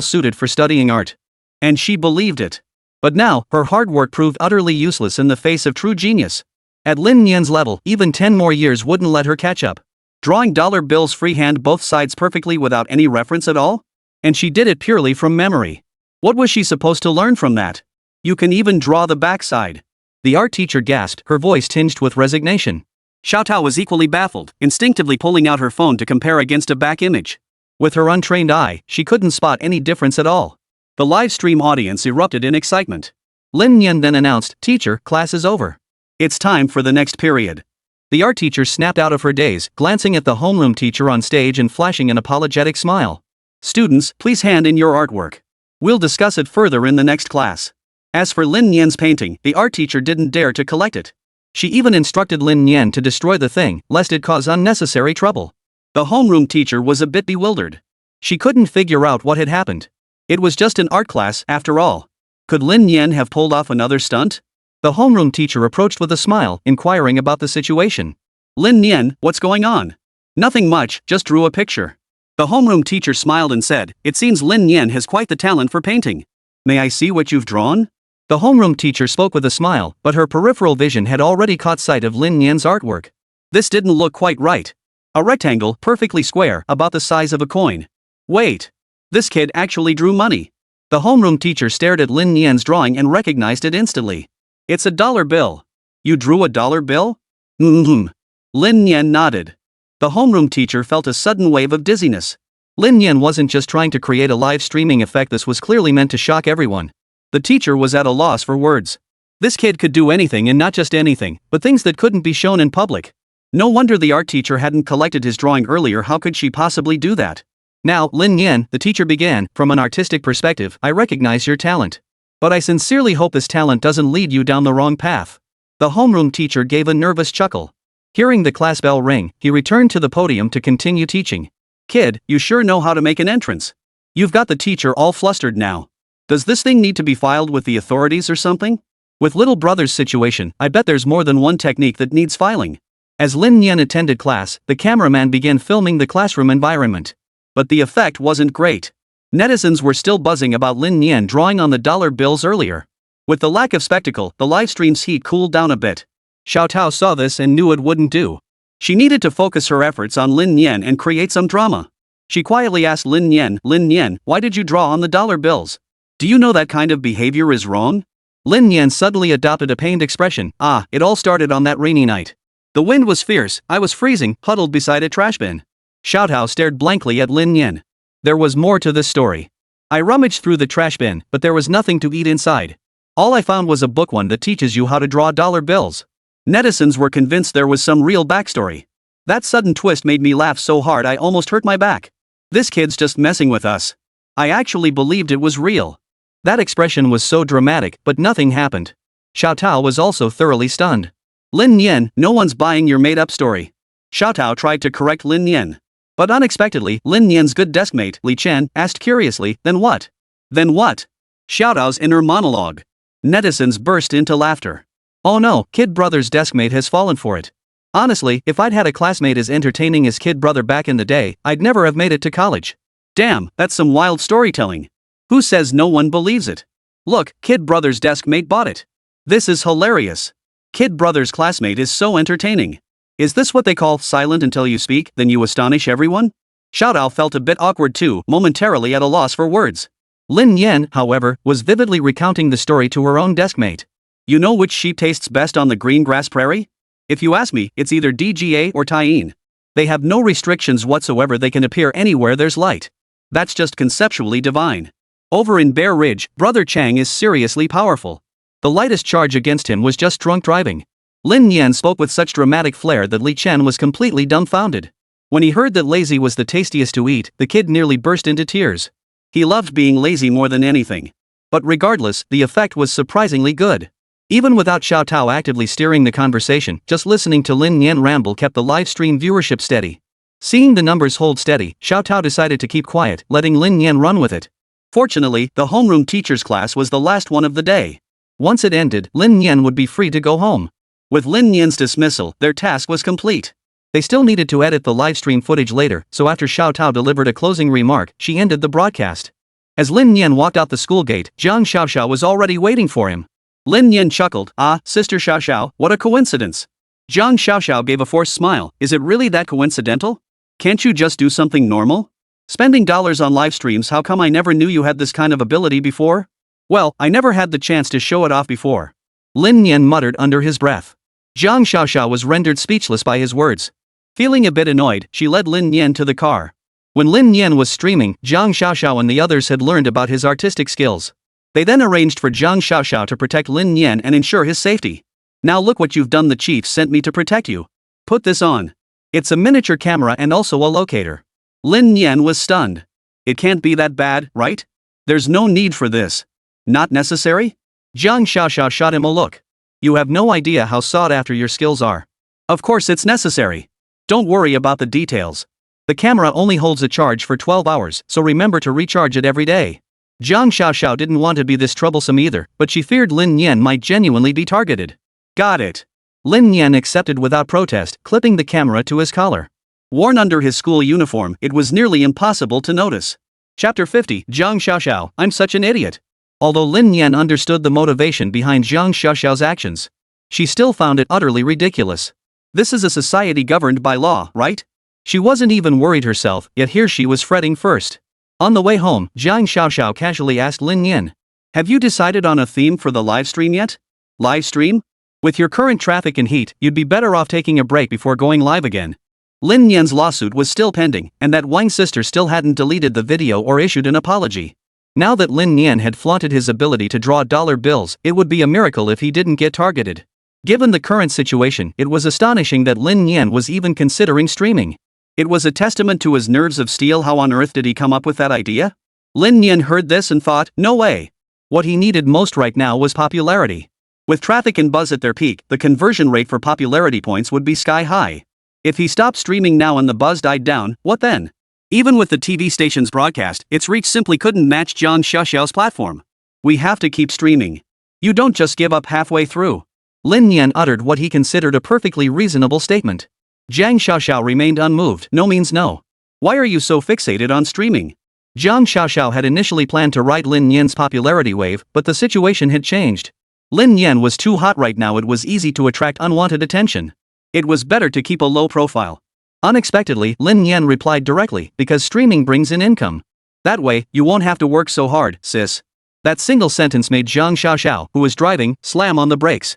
suited for studying art. And she believed it. But now, her hard work proved utterly useless in the face of true genius. At Lin Nian's level, even 10 more years wouldn't let her catch up. Drawing dollar bills freehand both sides perfectly without any reference at all? And she did it purely from memory. What was she supposed to learn from that? You can even draw the backside. The art teacher gasped, her voice tinged with resignation. Xiao Tao was equally baffled, instinctively pulling out her phone to compare against a back image. With her untrained eye, she couldn't spot any difference at all. The live stream audience erupted in excitement. Lin Nian then announced, "Teacher, class is over. It's time for the next period." The art teacher snapped out of her daze, glancing at the homeroom teacher on stage and flashing an apologetic smile. "Students, please hand in your artwork. We'll discuss it further in the next class." As for Lin Nian's painting, the art teacher didn't dare to collect it. She even instructed Lin Nian to destroy the thing, lest it cause unnecessary trouble. The homeroom teacher was a bit bewildered. She couldn't figure out what had happened. It was just an art class, after all. Could Lin Nian have pulled off another stunt? The homeroom teacher approached with a smile, inquiring about the situation. "Lin Nian, what's going on?" "Nothing much, just drew a picture." The homeroom teacher smiled and said, "It seems Lin Nian has quite the talent for painting. May I see what you've drawn?" The homeroom teacher spoke with a smile, but her peripheral vision had already caught sight of Lin Nian's artwork. This didn't look quite right. A rectangle, perfectly square, about the size of a coin. Wait. This kid actually drew money. The homeroom teacher stared at Lin Nian's drawing and recognized it instantly. "It's a dollar bill." "You drew a dollar bill?" "Mm-hmm." Lin Nian nodded. The homeroom teacher felt a sudden wave of dizziness. Lin Nian wasn't just trying to create a live streaming effect, this was clearly meant to shock everyone. The teacher was at a loss for words. This kid could do anything, and not just anything, but things that couldn't be shown in public. No wonder the art teacher hadn't collected his drawing earlier. How could she possibly do that? "Now, Lin Nian," the teacher began, "from an artistic perspective, I recognize your talent. But I sincerely hope this talent doesn't lead you down the wrong path." The homeroom teacher gave a nervous chuckle. Hearing the class bell ring, he returned to the podium to continue teaching. "Kid, you sure know how to make an entrance. You've got the teacher all flustered now. Does this thing need to be filed with the authorities or something? With little brother's situation, I bet there's more than one technique that needs filing." As Lin Nian attended class, the cameraman began filming the classroom environment. But the effect wasn't great. Netizens were still buzzing about Lin Nian drawing on the dollar bills earlier. With the lack of spectacle, the livestream's heat cooled down a bit. Xiao Tao saw this and knew it wouldn't do. She needed to focus her efforts on Lin Nian and create some drama. She quietly asked Lin Nian, "Why did you draw on the dollar bills? Do you know that kind of behavior is wrong?" Lin Nian suddenly adopted a pained expression. "It all started on that rainy night. The wind was fierce, I was freezing, huddled beside a trash bin." Xiao Tao stared blankly at Lin Nian. There was more to this story. "I rummaged through the trash bin, but there was nothing to eat inside. All I found was a book, one that teaches you how to draw dollar bills." Netizens were convinced there was some real backstory. That sudden twist made me laugh so hard I almost hurt my back. This kid's just messing with us. I actually believed it was real. That expression was so dramatic, but nothing happened. Xiao Tao was also thoroughly stunned. "Lin Nian, no one's buying your made-up story." Xiao Tao tried to correct Lin Nian. But unexpectedly, Lin Nian's good deskmate, Li Chen, asked curiously, "Then what?" "Then what?" Xiao Tao's inner monologue. Netizens burst into laughter. "Oh no, Kid Brother's deskmate has fallen for it. Honestly, if I'd had a classmate as entertaining as Kid Brother back in the day, I'd never have made it to college." "Damn, that's some wild storytelling. Who says no one believes it? Look, Kid Brother's deskmate bought it. This is hilarious. Kid Brother's classmate is so entertaining. Is this what they call silent until you speak, then you astonish everyone?" Xiao Tao felt a bit awkward too, momentarily at a loss for words. Lin Nian, however, was vividly recounting the story to her own deskmate. "You know which sheep tastes best on the green grass prairie? If you ask me, it's either DGA or Tyene. They have no restrictions whatsoever, they can appear anywhere there's light. That's just conceptually divine. Over in Bear Ridge, Brother Chang is seriously powerful. The lightest charge against him was just drunk driving." Lin Nian spoke with such dramatic flair that Li Chen was completely dumbfounded. When he heard that lazy was the tastiest to eat, the kid nearly burst into tears. He loved being lazy more than anything. But regardless, the effect was surprisingly good. Even without Xiao Tao actively steering the conversation, just listening to Lin Nian ramble kept the live stream viewership steady. Seeing the numbers hold steady, Xiao Tao decided to keep quiet, letting Lin Nian run with it. Fortunately, the homeroom teacher's class was the last one of the day. Once it ended, Lin Nian would be free to go home. With Lin Nian's dismissal, their task was complete. They still needed to edit the livestream footage later, so after Xiao Tao delivered a closing remark, she ended the broadcast. As Lin Nian walked out the school gate, Zhang Xiaoxiao was already waiting for him. Lin Nian chuckled, "Ah, Sister Xiaoxiao, what a coincidence." Zhang Xiaoxiao gave a forced smile, "Is it really that coincidental? Can't you just do something normal? Spending dollars on live streams, how come I never knew you had this kind of ability before?" "Well, I never had the chance to show it off before," Lin Nian muttered under his breath. Zhang Xiaoxiao was rendered speechless by his words. Feeling a bit annoyed, she led Lin Nian to the car. When Lin Nian was streaming, Zhang Xiaoxiao and the others had learned about his artistic skills. They then arranged for Zhang Xiaoxiao to protect Lin Nian and ensure his safety. "Now look what you've done, the chief sent me to protect you. Put this on. It's a miniature camera and also a locator." Lin Nian was stunned. "It can't be that bad, right? There's no need for this." "Not necessary?" Zhang Xiaoxiao shot him a look. "You have no idea how sought after your skills are. Of course it's necessary. Don't worry about the details. The camera only holds a charge for 12 hours, so remember to recharge it every day." Zhang Xiaoxiao didn't want to be this troublesome either, but she feared Lin Nian might genuinely be targeted. "Got it." Lin Nian accepted without protest, clipping the camera to his collar. Worn under his school uniform, it was nearly impossible to notice. Chapter 50, Zhang Xiaoxiao, I'm such an idiot. Although Lin Nian understood the motivation behind Zhang Xiaoxiao's actions, she still found it utterly ridiculous. This is a society governed by law, right? She wasn't even worried herself, yet here she was fretting first. On the way home, Zhang Xiaoxiao casually asked Lin Nian, "Have you decided on a theme for the live stream yet?" "Live stream? With your current traffic and heat, you'd be better off taking a break before going live again." Lin Nian's lawsuit was still pending, and that Wang sister still hadn't deleted the video or issued an apology. Now that Lin Nian had flaunted his ability to draw dollar bills, it would be a miracle if he didn't get targeted. Given the current situation, it was astonishing that Lin Nian was even considering streaming. It was a testament to his nerves of steel. How on earth did he come up with that idea? Lin Nian heard this and thought, no way. What he needed most right now was popularity. With traffic and buzz at their peak, the conversion rate for popularity points would be sky high. If he stopped streaming now and the buzz died down, what then? Even with the TV station's broadcast, its reach simply couldn't match Zhang Xiaoxiao's platform. "We have to keep streaming. You don't just give up halfway through." Lin Nian uttered what he considered a perfectly reasonable statement. Zhang Xiaoxiao remained unmoved. "No means no. Why are you so fixated on streaming?" Zhang Xiaoxiao had initially planned to ride Lin Nian's popularity wave, but the situation had changed. Lin Nian was too hot right now. It was easy to attract unwanted attention. It was better to keep a low profile. Unexpectedly, Lin Nian replied directly, "Because streaming brings in income. That way, you won't have to work so hard, sis." That single sentence made Zhang Xiaoxiao, who was driving, slam on the brakes.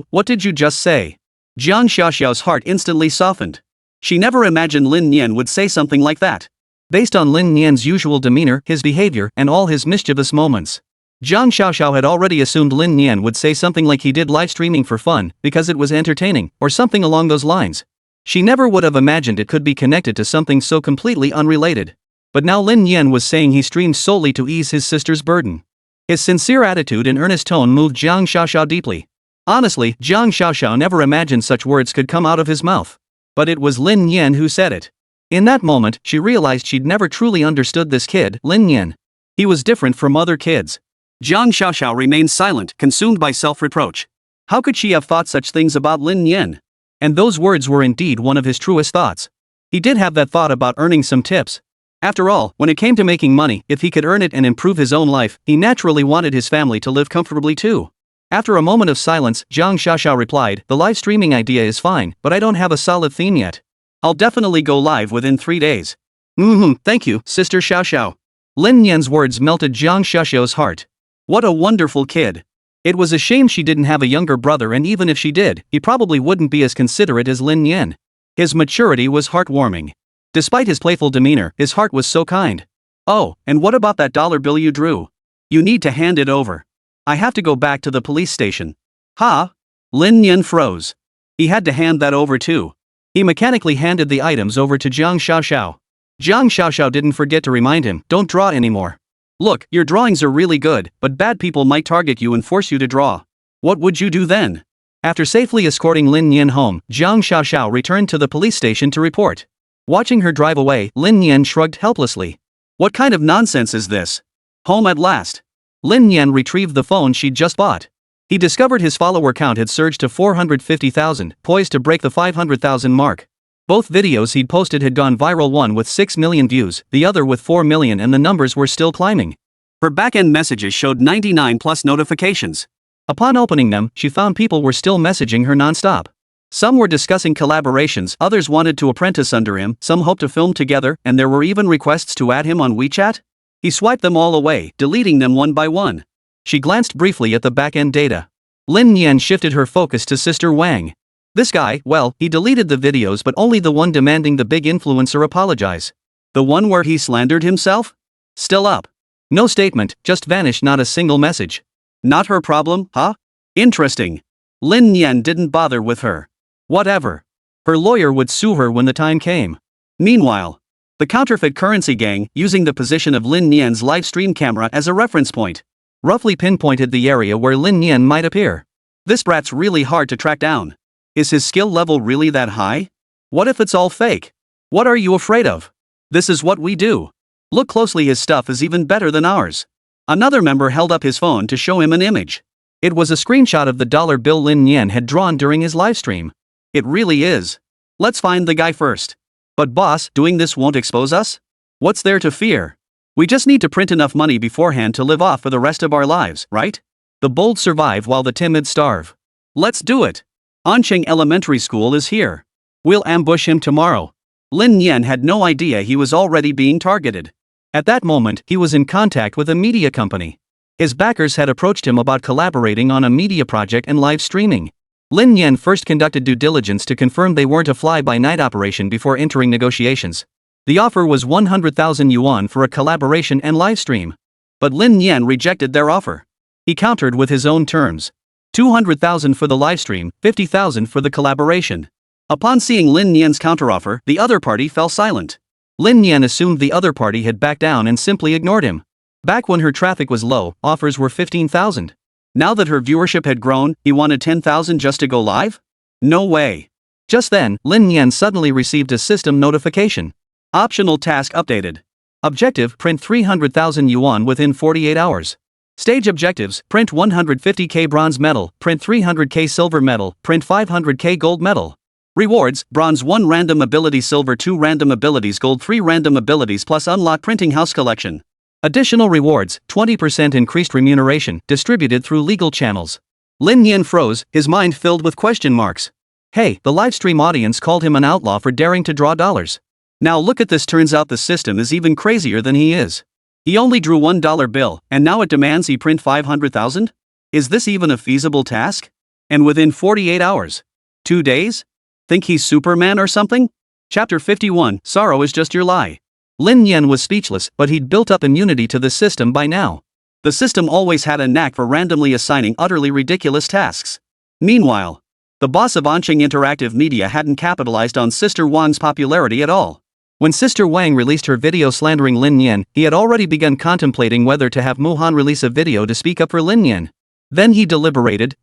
What did you just say?" Zhang Xiaoxiao's heart instantly softened. She never imagined Lin Nian would say something like that. Based on Lin Nian's usual demeanor, his behavior, and all his mischievous moments, Zhang Xiaoxiao had already assumed Lin Nian would say something like he did live streaming for fun, because it was entertaining, or something along those lines. She never would have imagined it could be connected to something so completely unrelated. But now Lin Nian was saying he streamed solely to ease his sister's burden. His sincere attitude and earnest tone moved Zhang Xiaoxiao deeply. Honestly, Zhang Xiaoxiao never imagined such words could come out of his mouth. But it was Lin Nian who said it. In that moment, she realized she'd never truly understood this kid, Lin Nian. He was different from other kids. Zhang Xiaoxiao remained silent, consumed by self-reproach. How could she have thought such things about Lin Nian? And those words were indeed one of his truest thoughts. He did have that thought about earning some tips. After all, when it came to making money, if he could earn it and improve his own life, he naturally wanted his family to live comfortably too. After a moment of silence, Zhang Xiaoxiao replied, "The live streaming idea is fine, but I don't have a solid theme yet. I'll definitely go live within 3 days." Thank you, Sister Xiaoxiao. Lin Nian's words melted Zhang Xiaoxiao's heart. What a wonderful kid. It was a shame she didn't have a younger brother, and even if she did, he probably wouldn't be as considerate as Lin Nian. His maturity was heartwarming. Despite his playful demeanor, his heart was so kind. "Oh, and what about that dollar bill you drew? You need to hand it over. I have to go back to the police station." "Huh?" Lin Nian froze. He had to hand that over too. He mechanically handed the items over to Zhang Xiaoxiao. Zhang Xiaoxiao didn't forget to remind him, "Don't draw anymore. Look, your drawings are really good, but bad people might target you and force you to draw. What would you do then?" After safely escorting Lin Nian home, Zhang Xiaoxiao returned to the police station to report. Watching her drive away, Lin Nian shrugged helplessly. "What kind of nonsense is this? Home at last. Lin Nian retrieved the phone she'd just bought. He discovered his follower count had surged to 450,000, poised to break the 500,000 mark. Both videos he'd posted had gone viral, one with 6 million views, the other with 4 million, and the numbers were still climbing. Her back-end messages showed 99 plus notifications. Upon opening them, she found people were still messaging her non-stop. Some were discussing collaborations, others wanted to apprentice under him, some hoped to film together, and there were even requests to add him on WeChat. He swiped them all away, deleting them one by one. She glanced briefly at the back-end data. Lin Nian shifted her focus to Sister Wang. This guy, well, he deleted the videos, but only the one demanding the big influencer apologize. The one where he slandered himself? Still up. No statement, just vanished, not a single message. Not her problem, huh? Interesting. Lin Nian didn't bother with her. Whatever. Her lawyer would sue her when the time came. Meanwhile, the counterfeit currency gang, using the position of Lin Nian's live stream camera as a reference point, roughly pinpointed the area where Lin Nian might appear. This brat's really hard to track down. Is his skill level really that high? What if it's all fake? What are you afraid of? This is what we do. Look closely, his stuff is even better than ours. Another member held up his phone to show him an image. It was a screenshot of the dollar bill Lin Nian had drawn during his livestream. It really is. Let's find the guy first. But boss, doing this won't expose us? What's there to fear? We just need to print enough money beforehand to live off for the rest of our lives, right? The bold survive while the timid starve. Let's do it. Anqing Elementary School is here. We'll ambush him tomorrow. Lin Nian had no idea he was already being targeted. At that moment, he was in contact with a media company. His backers had approached him about collaborating on a media project and live streaming. Lin Nian first conducted due diligence to confirm they weren't a fly-by-night operation before entering negotiations. The offer was 100,000 yuan for a collaboration and live stream. But Lin Nian rejected their offer. He countered with his own terms. 200,000 for the livestream, 50,000 for the collaboration. Upon seeing Lin Nian's counteroffer, the other party fell silent. Lin Nian assumed the other party had backed down and simply ignored him. Back when her traffic was low, offers were 15,000. Now that her viewership had grown, he wanted 10,000 just to go live? No way. Just then, Lin Nian suddenly received a system notification. Optional task updated. Objective: print 300,000 yuan within 48 hours. Stage objectives: print 150k bronze medal, print 300k silver medal, print 500k gold medal. Rewards: bronze 1 random ability, silver 2 random abilities, gold 3 random abilities, plus unlock printing house collection. Additional rewards: 20% increased remuneration, distributed through legal channels. Lin Nian froze, his mind filled with question marks. Hey, the livestream audience called him an outlaw for daring to draw dollars. Now look at this, turns out the system is even crazier than he is. He only drew $1 bill, and now it demands he print 500,000? Is this even a feasible task? And within 48 hours? 2 days? Think he's Superman or something? Chapter 51, Sorrow is just your lie. Lin Nian was speechless, but he'd built up immunity to the system by now. The system always had a knack for randomly assigning utterly ridiculous tasks. Meanwhile, the boss of Anqing Interactive Media hadn't capitalized on Sister Wang's popularity at all. When Sister Wang released her video slandering Lin Nian, he had already begun contemplating whether to have Muhan release a video to speak up for Lin Nian. Then he deliberated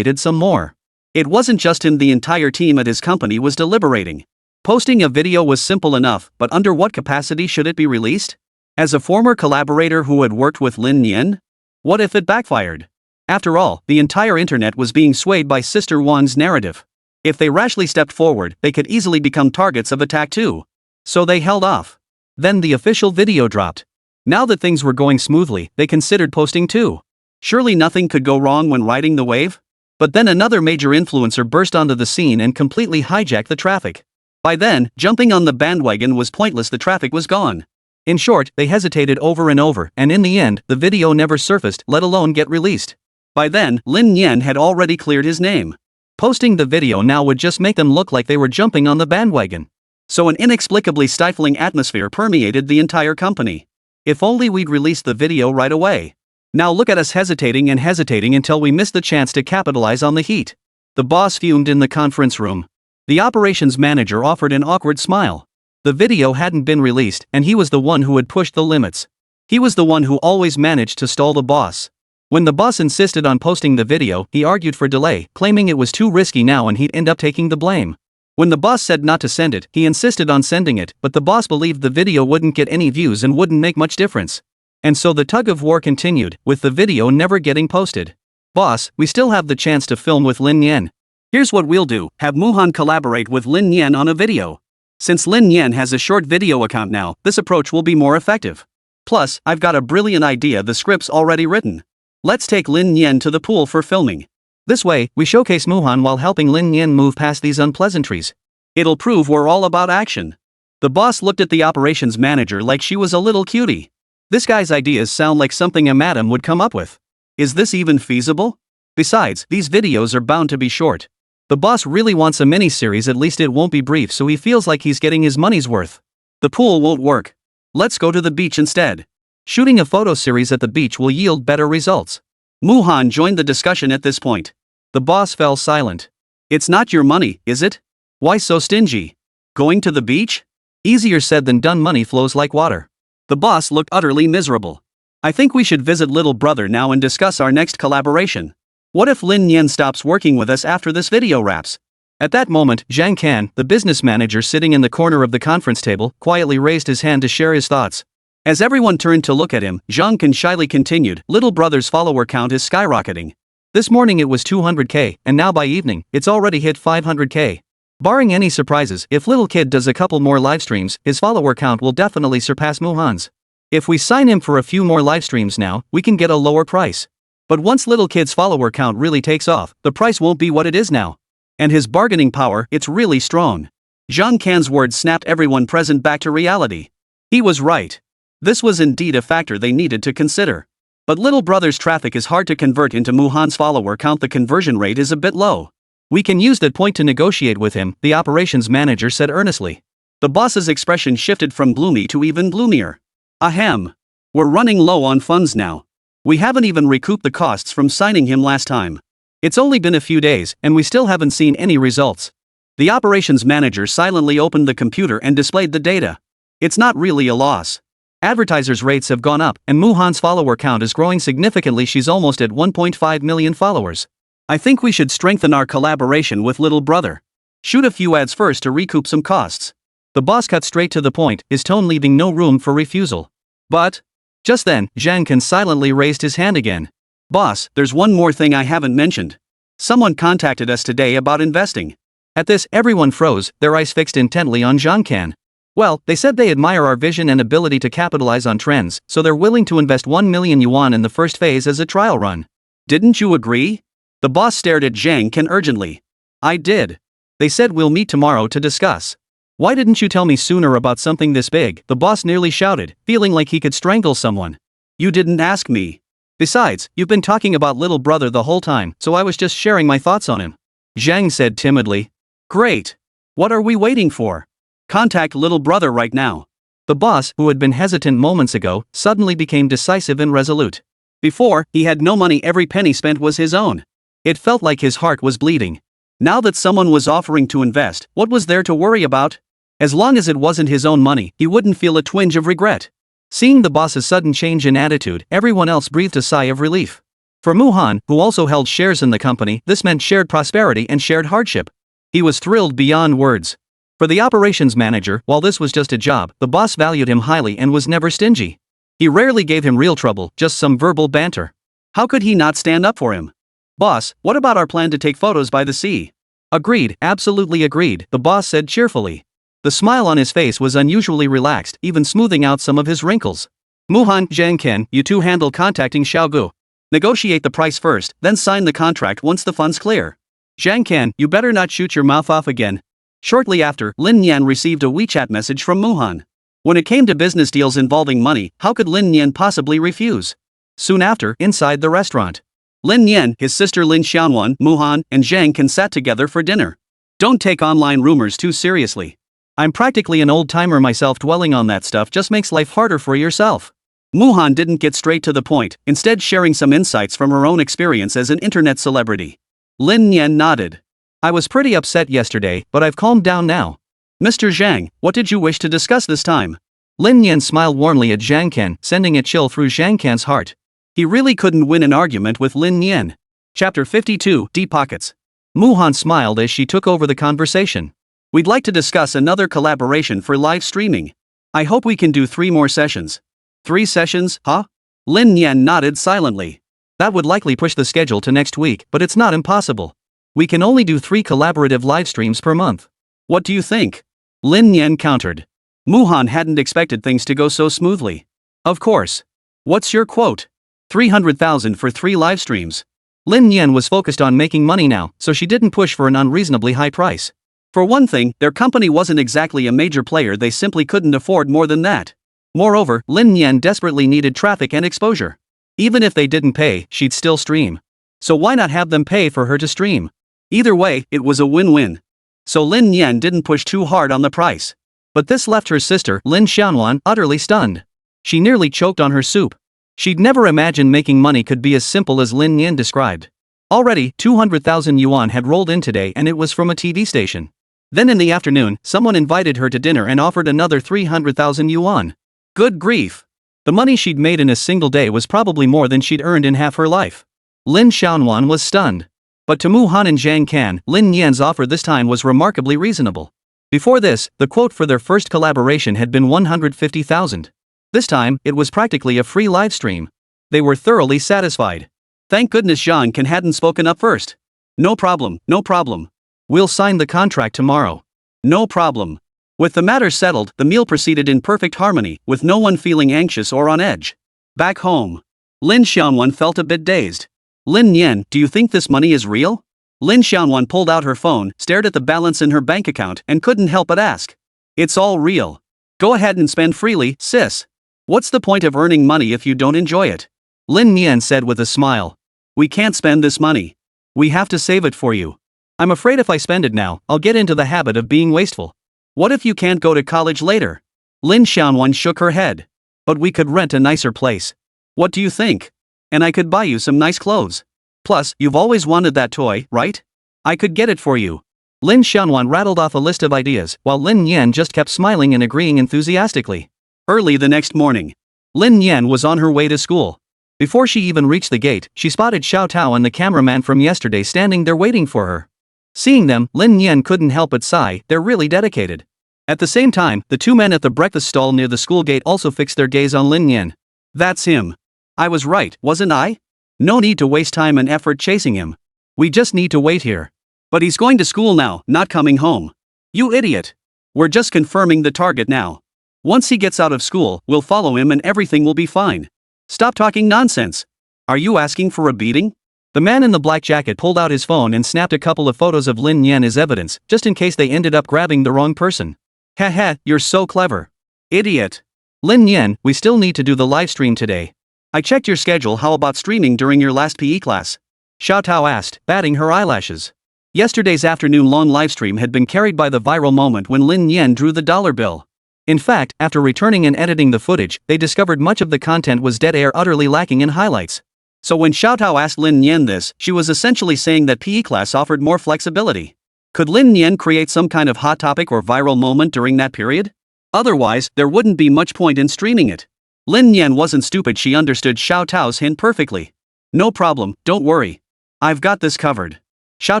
some more. It wasn't just him, the entire team at his company was deliberating. Posting a video was simple enough, but under what capacity should it be released? As a former collaborator who had worked with Lin Nian? What if it backfired? After all, the entire internet was being swayed by Sister Wang's narrative. If they rashly stepped forward, they could easily become targets of attack too. So they held off. Then the official video dropped. Now that things were going smoothly, they considered posting too. Surely nothing could go wrong when riding the wave? But then another major influencer burst onto the scene and completely hijacked the traffic. By then, jumping on the bandwagon was pointless, the traffic was gone. In short, they hesitated over and over, and in the end, the video never surfaced, let alone get released. By then, Lin Nian had already cleared his name. Posting the video now would just make them look like they were jumping on the bandwagon. So an inexplicably stifling atmosphere permeated the entire company. If only we'd released the video right away. Now look at us hesitating until we missed the chance to capitalize on the heat. The boss fumed in the conference room. The operations manager offered an awkward smile. The video hadn't been released, and he was the one who had pushed the limits. He was the one who always managed to stall the boss. When the boss insisted on posting the video, he argued for delay, claiming it was too risky now and he'd end up taking the blame. When the boss said not to send it, he insisted on sending it, but the boss believed the video wouldn't get any views and wouldn't make much difference. And so the tug of war continued, with the video never getting posted. Boss, we still have the chance to film with Lin Nian. Here's what we'll do, have Muhan collaborate with Lin Nian on a video. Since Lin Nian has a short video account now, this approach will be more effective. Plus, I've got a brilliant idea, the script's already written. Let's take Lin Nian to the pool for filming. This way, we showcase Muhan while helping Lin Nian move past these unpleasantries. It'll prove we're all about action. The boss looked at the operations manager like she was a little cutie. This guy's ideas sound like something a madam would come up with. Is this even feasible? Besides, these videos are bound to be short. The boss really wants a mini-series, at least it won't be brief, so he feels like he's getting his money's worth. The pool won't work. Let's go to the beach instead. Shooting a photo series at the beach will yield better results. Muhan joined the discussion at this point. The boss fell silent. It's not your money, is it? Why so stingy? Going to the beach? Easier said than done, money flows like water. The boss looked utterly miserable. I think we should visit little brother now and discuss our next collaboration. What if Lin Nian stops working with us after this video wraps? At that moment, Zhang Can, the business manager sitting in the corner of the conference table, quietly raised his hand to share his thoughts. As everyone turned to look at him, Zhang Can shyly continued, little brother's follower count is skyrocketing. This morning it was 200k, and now by evening, it's already hit 500k. Barring any surprises, if little kid does a couple more live streams, his follower count will definitely surpass Muhan's. If we sign him for a few more live streams now, we can get a lower price. But once little kid's follower count really takes off, the price won't be what it is now. And his bargaining power, it's really strong. Zhang Can's words snapped everyone present back to reality. He was right. This was indeed a factor they needed to consider. But little brother's traffic is hard to convert into Muhan's follower count, the conversion rate is a bit low. We can use that point to negotiate with him, the operations manager said earnestly. The boss's expression shifted from gloomy to even gloomier. Ahem. We're running low on funds now. We haven't even recouped the costs from signing him last time. It's only been a few days, and we still haven't seen any results. The operations manager silently opened the computer and displayed the data. It's not really a loss. Advertisers' rates have gone up, and Muhan's follower count is growing significantly. She's almost at 1.5 million followers. I think we should strengthen our collaboration with little brother. Shoot a few ads first to recoup some costs. The boss cut straight to the point, his tone leaving no room for refusal. But just then, Zhang Can silently raised his hand again. Boss, there's one more thing I haven't mentioned. Someone contacted us today about investing. At this, everyone froze, their eyes fixed intently on Zhang Can. Well, they said they admire our vision and ability to capitalize on trends, so they're willing to invest 1 million yuan in the first phase as a trial run. Didn't you agree? The boss stared at Zhang Can urgently. I did. They said we'll meet tomorrow to discuss. Why didn't you tell me sooner about something this big? The boss nearly shouted, feeling like he could strangle someone. You didn't ask me. Besides, you've been talking about little brother the whole time, so I was just sharing my thoughts on him. Zhang said timidly. Great. What are we waiting for? Contact little brother right now. The boss, who had been hesitant moments ago, suddenly became decisive and resolute. Before, he had no money, every penny spent was his own. It felt like his heart was bleeding. Now that someone was offering to invest, what was there to worry about? As long as it wasn't his own money, he wouldn't feel a twinge of regret. Seeing the boss's sudden change in attitude, everyone else breathed a sigh of relief. For Muhan, who also held shares in the company, this meant shared prosperity and shared hardship. He was thrilled beyond words. For the operations manager, while this was just a job, the boss valued him highly and was never stingy. He rarely gave him real trouble, just some verbal banter. How could he not stand up for him? Boss, what about our plan to take photos by the sea? Agreed, absolutely agreed, the boss said cheerfully. The smile on his face was unusually relaxed, even smoothing out some of his wrinkles. Muhan, Zhang Can, you two handle contacting Xiaogu. Negotiate the price first, then sign the contract once the funds clear. Zhang Can, you better not shoot your mouth off again. Shortly after, Lin Nian received a WeChat message from Muhan. When it came to business deals involving money, how could Lin Nian possibly refuse? Soon after, inside the restaurant, Lin Nian, his sister Lin Xiaowan, Muhan, and Zhang Can sat together for dinner. Don't take online rumors too seriously. I'm practically an old-timer myself, dwelling on that stuff just makes life harder for yourself. Muhan didn't get straight to the point, instead sharing some insights from her own experience as an internet celebrity. Lin Nian nodded. I was pretty upset yesterday, but I've calmed down now. Mr. Zhang, what did you wish to discuss this time? Lin Nian smiled warmly at Zhang Can, sending a chill through Zhang Can's heart. He really couldn't win an argument with Lin Nian. Chapter 52, Deep Pockets. Muhan smiled as she took over the conversation. We'd like to discuss another collaboration for live streaming. I hope we can do 3 more sessions. 3 sessions, huh? Lin Nian nodded silently. That would likely push the schedule to next week, but it's not impossible. We can only do 3 collaborative live streams per month. What do you think? Lin Nian countered. Muhan hadn't expected things to go so smoothly. Of course. What's your quote? 300,000 for 3 live streams. Lin Nian was focused on making money now, so she didn't push for an unreasonably high price. For one thing, their company wasn't exactly a major player, they simply couldn't afford more than that. Moreover, Lin Nian desperately needed traffic and exposure. Even if they didn't pay, she'd still stream. So why not have them pay for her to stream? Either way, it was a win-win. So Lin Nian didn't push too hard on the price. But this left her sister, Lin Xianwan, utterly stunned. She nearly choked on her soup. She'd never imagined making money could be as simple as Lin Nian described. Already, 200,000 yuan had rolled in today, and it was from a TV station. Then in the afternoon, someone invited her to dinner and offered another 300,000 yuan. Good grief. The money she'd made in a single day was probably more than she'd earned in half her life. Lin Xianwan was stunned. But to Muhan and Zhang Can, Lin Nian's offer this time was remarkably reasonable. Before this, the quote for their first collaboration had been 150,000. This time, it was practically a free live stream. They were thoroughly satisfied. Thank goodness Zhang Can hadn't spoken up first. No problem, no problem. We'll sign the contract tomorrow. No problem. With the matter settled, the meal proceeded in perfect harmony, with no one feeling anxious or on edge. Back home, Lin Xianwan felt a bit dazed. Lin Nian, do you think this money is real? Lin Xianwan pulled out her phone, stared at the balance in her bank account, and couldn't help but ask. It's all real. Go ahead and spend freely, sis. What's the point of earning money if you don't enjoy it? Lin Nian said with a smile. We can't spend this money. We have to save it for you. I'm afraid if I spend it now, I'll get into the habit of being wasteful. What if you can't go to college later? Lin Xianwan shook her head. But we could rent a nicer place. What do you think? And I could buy you some nice clothes. Plus, you've always wanted that toy, right? I could get it for you. Lin Xianwan rattled off a list of ideas, while Lin Nian just kept smiling and agreeing enthusiastically. Early the next morning, Lin Nian was on her way to school. Before she even reached the gate, she spotted Xiao Tao and the cameraman from yesterday standing there waiting for her. Seeing them, Lin Nian couldn't help but sigh, they're really dedicated. At the same time, the 2 men at the breakfast stall near the school gate also fixed their gaze on Lin Nian. That's him. I was right, wasn't I? No need to waste time and effort chasing him. We just need to wait here. But he's going to school now, not coming home. You idiot. We're just confirming the target now. Once he gets out of school, we'll follow him and everything will be fine. Stop talking nonsense. Are you asking for a beating? The man in the black jacket pulled out his phone and snapped a couple of photos of Lin Nian as evidence, just in case they ended up grabbing the wrong person. Haha, you're so clever. Idiot. Lin Nian, we still need to do the live stream today. I checked your schedule, how about streaming during your last PE class? Xiao Tao asked, batting her eyelashes. Yesterday's afternoon-long livestream had been carried by the viral moment when Lin Nian drew the dollar bill. In fact, after returning and editing the footage, they discovered much of the content was dead air, utterly lacking in highlights. So when Xiao Tao asked Lin Nian this, she was essentially saying that PE class offered more flexibility. Could Lin Nian create some kind of hot topic or viral moment during that period? Otherwise, there wouldn't be much point in streaming it. Lin Nian wasn't stupid, she understood Xiao Tao's hint perfectly. No problem, don't worry. I've got this covered. Xiao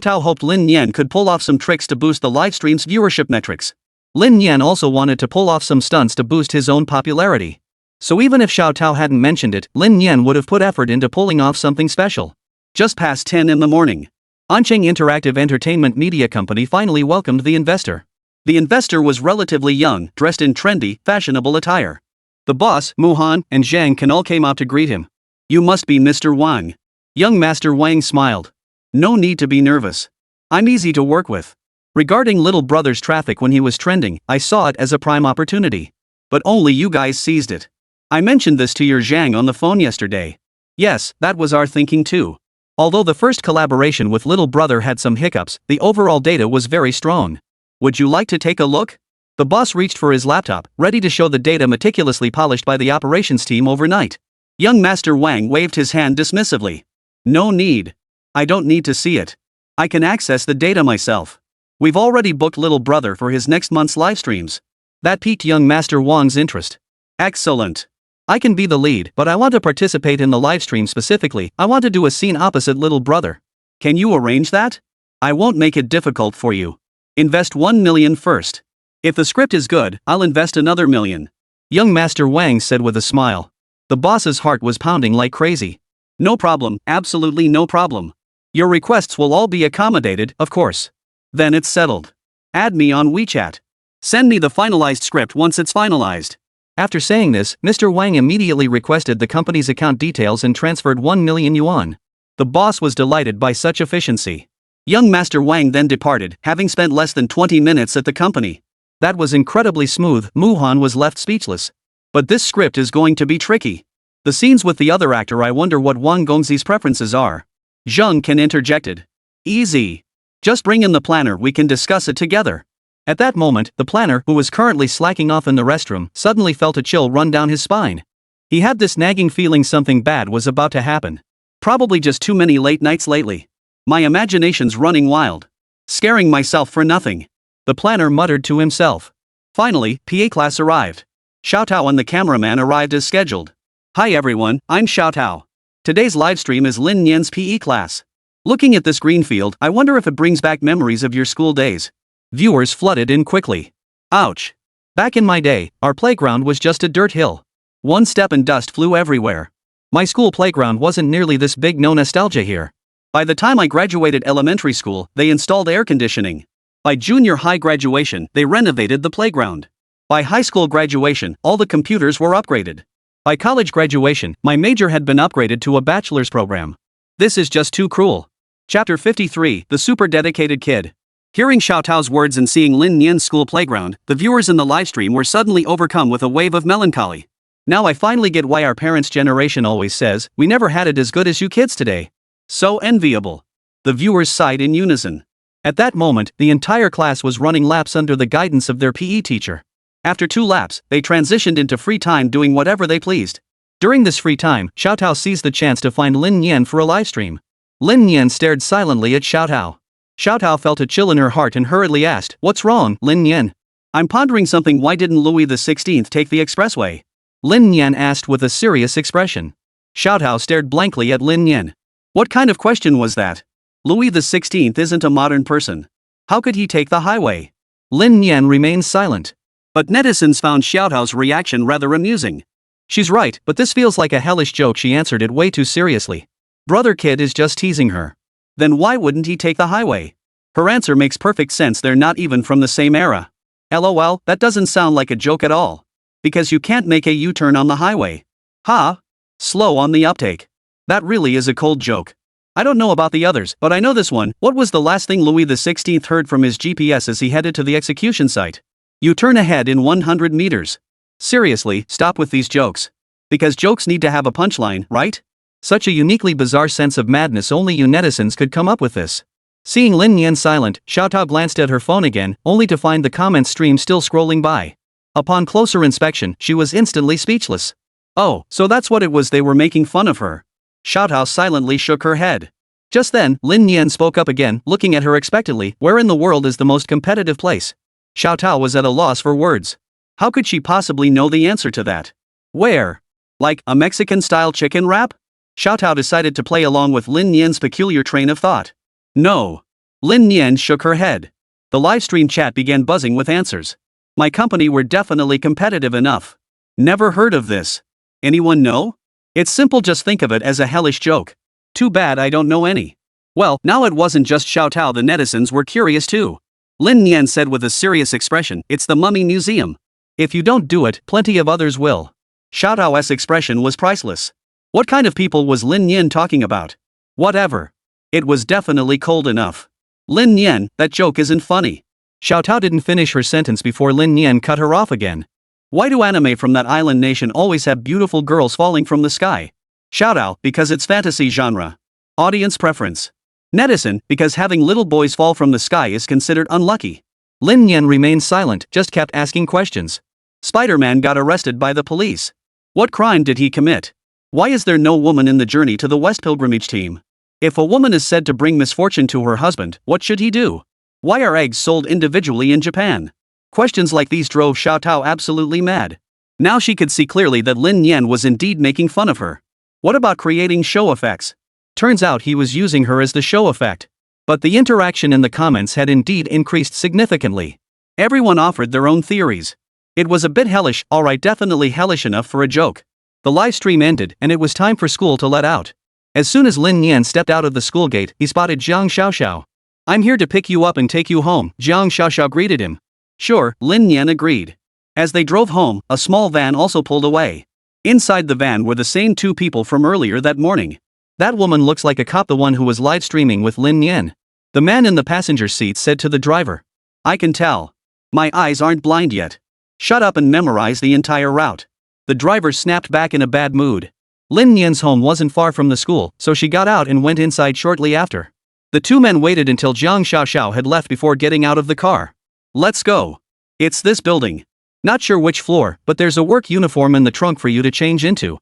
Tao hoped Lin Nian could pull off some tricks to boost the livestream's viewership metrics. Lin Nian also wanted to pull off some stunts to boost his own popularity. So even if Xiao Tao hadn't mentioned it, Lin Nian would have put effort into pulling off something special. Just past 10 in the morning. Ancheng Interactive Entertainment Media Company finally welcomed the investor. The investor was relatively young, dressed in trendy, fashionable attire. The boss, Muhan, and Zhang Can all came out to greet him. You must be Mr. Wang. Young Master Wang smiled. No need to be nervous. I'm easy to work with. Regarding little brother's traffic when he was trending, I saw it as a prime opportunity. But only you guys seized it. I mentioned this to your Zhang on the phone yesterday. Yes, that was our thinking too. Although the first collaboration with little brother had some hiccups, the overall data was very strong. Would you like to take a look? The boss reached for his laptop, ready to show the data meticulously polished by the operations team overnight. Young Master Wang waved his hand dismissively. No need. I don't need to see it. I can access the data myself. We've already booked little brother for his next month's live streams. That piqued young Master Wang's interest. Excellent. I can be the lead, but I want to participate in the live stream specifically. I want to do a scene opposite little brother. Can you arrange that? I won't make it difficult for you. Invest 1 million first. If the script is good, I'll invest another 1 million. Young Master Wang said with a smile. The boss's heart was pounding like crazy. No problem, absolutely no problem. Your requests will all be accommodated, of course. Then it's settled. Add me on WeChat. Send me the finalized script once it's finalized. After saying this, Mr. Wang immediately requested the company's account details and transferred 1 million yuan. The boss was delighted by such efficiency. Young Master Wang then departed, having spent less than 20 minutes at the company. That was incredibly smooth. Muhan was left speechless. But this script is going to be tricky. The scenes with the other actor, I wonder what Wang Gongzi's preferences are. Zheng Can interjected. Easy. Just bring in the planner, we can discuss it together. At that moment, the planner, who was currently slacking off in the restroom, suddenly felt a chill run down his spine. He had this nagging feeling something bad was about to happen. Probably just too many late nights lately. My imagination's running wild. Scaring myself for nothing. The planner muttered to himself. Finally, PA class arrived. Xiao Tao and the cameraman arrived as scheduled. Hi everyone, I'm Xiao Tao. Today's livestream is Lin Nian's PE class. Looking at this green field, I wonder if it brings back memories of your school days. Viewers flooded in quickly. Ouch. Back in my day, our playground was just a dirt hill. One step and dust flew everywhere. My school playground wasn't nearly this big, no nostalgia here. By the time I graduated elementary school, they installed air conditioning. By junior high graduation, they renovated the playground. By high school graduation, all the computers were upgraded. By college graduation, my major had been upgraded to a bachelor's program. This is just too cruel. Chapter 53, The Super Dedicated Kid. Hearing Xiao Tao's words and seeing Lin Nian's school playground, the viewers in the livestream were suddenly overcome with a wave of melancholy. Now I finally get why our parents' generation always says, we never had it as good as you kids today. So enviable. The viewers sighed in unison. At that moment, the entire class was running laps under the guidance of their PE teacher. After 2 laps, they transitioned into free time doing whatever they pleased. During this free time, Xiao Tao seized the chance to find Lin Nian for a livestream. Lin Nian stared silently at Xiao Tao. Xiao Tao felt a chill in her heart and hurriedly asked, "What's wrong, Lin Nian?" "I'm pondering something. Why didn't Louis XVI take the expressway?" Lin Nian asked with a serious expression. Xiao Tao stared blankly at Lin Nian. What kind of question was that? Louis XVI isn't a modern person. How could he take the highway? Lin Nian remained silent. But netizens found Xiao Tao's reaction rather amusing. She's right, but this feels like a hellish joke. She answered it way too seriously. Brother Kid is just teasing her. Then why wouldn't he take the highway? Her answer makes perfect sense. They're not even from the same era. LOL, that doesn't sound like a joke at all. Because you can't make a U-turn on the highway. Ha! Slow on the uptake. That really is a cold joke. I don't know about the others, but I know this one. What was the last thing Louis XVI heard from his GPS as he headed to the execution site? You turn ahead in 100 meters. Seriously, stop with these jokes. Because jokes need to have a punchline, right? Such a uniquely bizarre sense of madness, only you netizens could come up with this. Seeing Lin Nian silent, Xiao Tao glanced at her phone again, only to find the comment stream still scrolling by. Upon closer inspection, she was instantly speechless. Oh, so that's what it was, they were making fun of her. Xiao Tao silently shook her head. Just then, Lin Nian spoke up again, looking at her expectantly. Where in the world is the most competitive place? Xiao Tao was at a loss for words. How could she possibly know the answer to that? Where? Like a Mexican-style chicken wrap? Xiao Tao decided to play along with Lin Nian's peculiar train of thought. No. Lin Nian shook her head. The livestream chat began buzzing with answers. My company were definitely competitive enough. Never heard of this. Anyone know? It's simple, just think of it as a hellish joke. Too bad I don't know any. Well, now it wasn't just Xiao Tao, the netizens were curious too. Lin Nian said with a serious expression, it's the Mummy Museum. If you don't do it, plenty of others will. Xiao Tao's expression was priceless. What kind of people was Lin Nian talking about? Whatever. It was definitely cold enough. Lin Nian, that joke isn't funny. Xiao Tao didn't finish her sentence before Lin Nian cut her off again. Why do anime from that island nation always have beautiful girls falling from the sky? Xiao Tao, because it's fantasy genre. Audience preference. Netizen, because having little boys fall from the sky is considered unlucky. Lin Nian remained silent, just kept asking questions. Spider-Man got arrested by the police. What crime did he commit? Why is there no woman in the Journey to the West pilgrimage team? If a woman is said to bring misfortune to her husband, what should he do? Why are eggs sold individually in Japan? Questions like these drove Xiao Tao absolutely mad. Now she could see clearly that Lin Nian was indeed making fun of her. What about creating show effects? Turns out he was using her as the show effect. But the interaction in the comments had indeed increased significantly. Everyone offered their own theories. It was a bit hellish, alright, definitely hellish enough for a joke. The live stream ended and it was time for school to let out. As soon as Lin Nian stepped out of the school gate, he spotted Jiang Xiaoxiao. "I'm here to pick you up and take you home," Jiang Xiaoxiao greeted him. "Sure," Lin Nian agreed. As they drove home, a small van also pulled away. Inside the van were the same two people from earlier that morning. "That woman looks like a cop, the one who was live streaming with Lin Nian," the man in the passenger seat said to the driver. "I can tell. My eyes aren't blind yet. Shut up and memorize the entire route." The driver snapped back in a bad mood. Lin Nian's home wasn't far from the school, so she got out and went inside shortly after. The two men waited until Jiang Xiaoxiao had left before getting out of the car. "Let's go. It's this building. Not sure which floor, but there's a work uniform in the trunk for you to change into."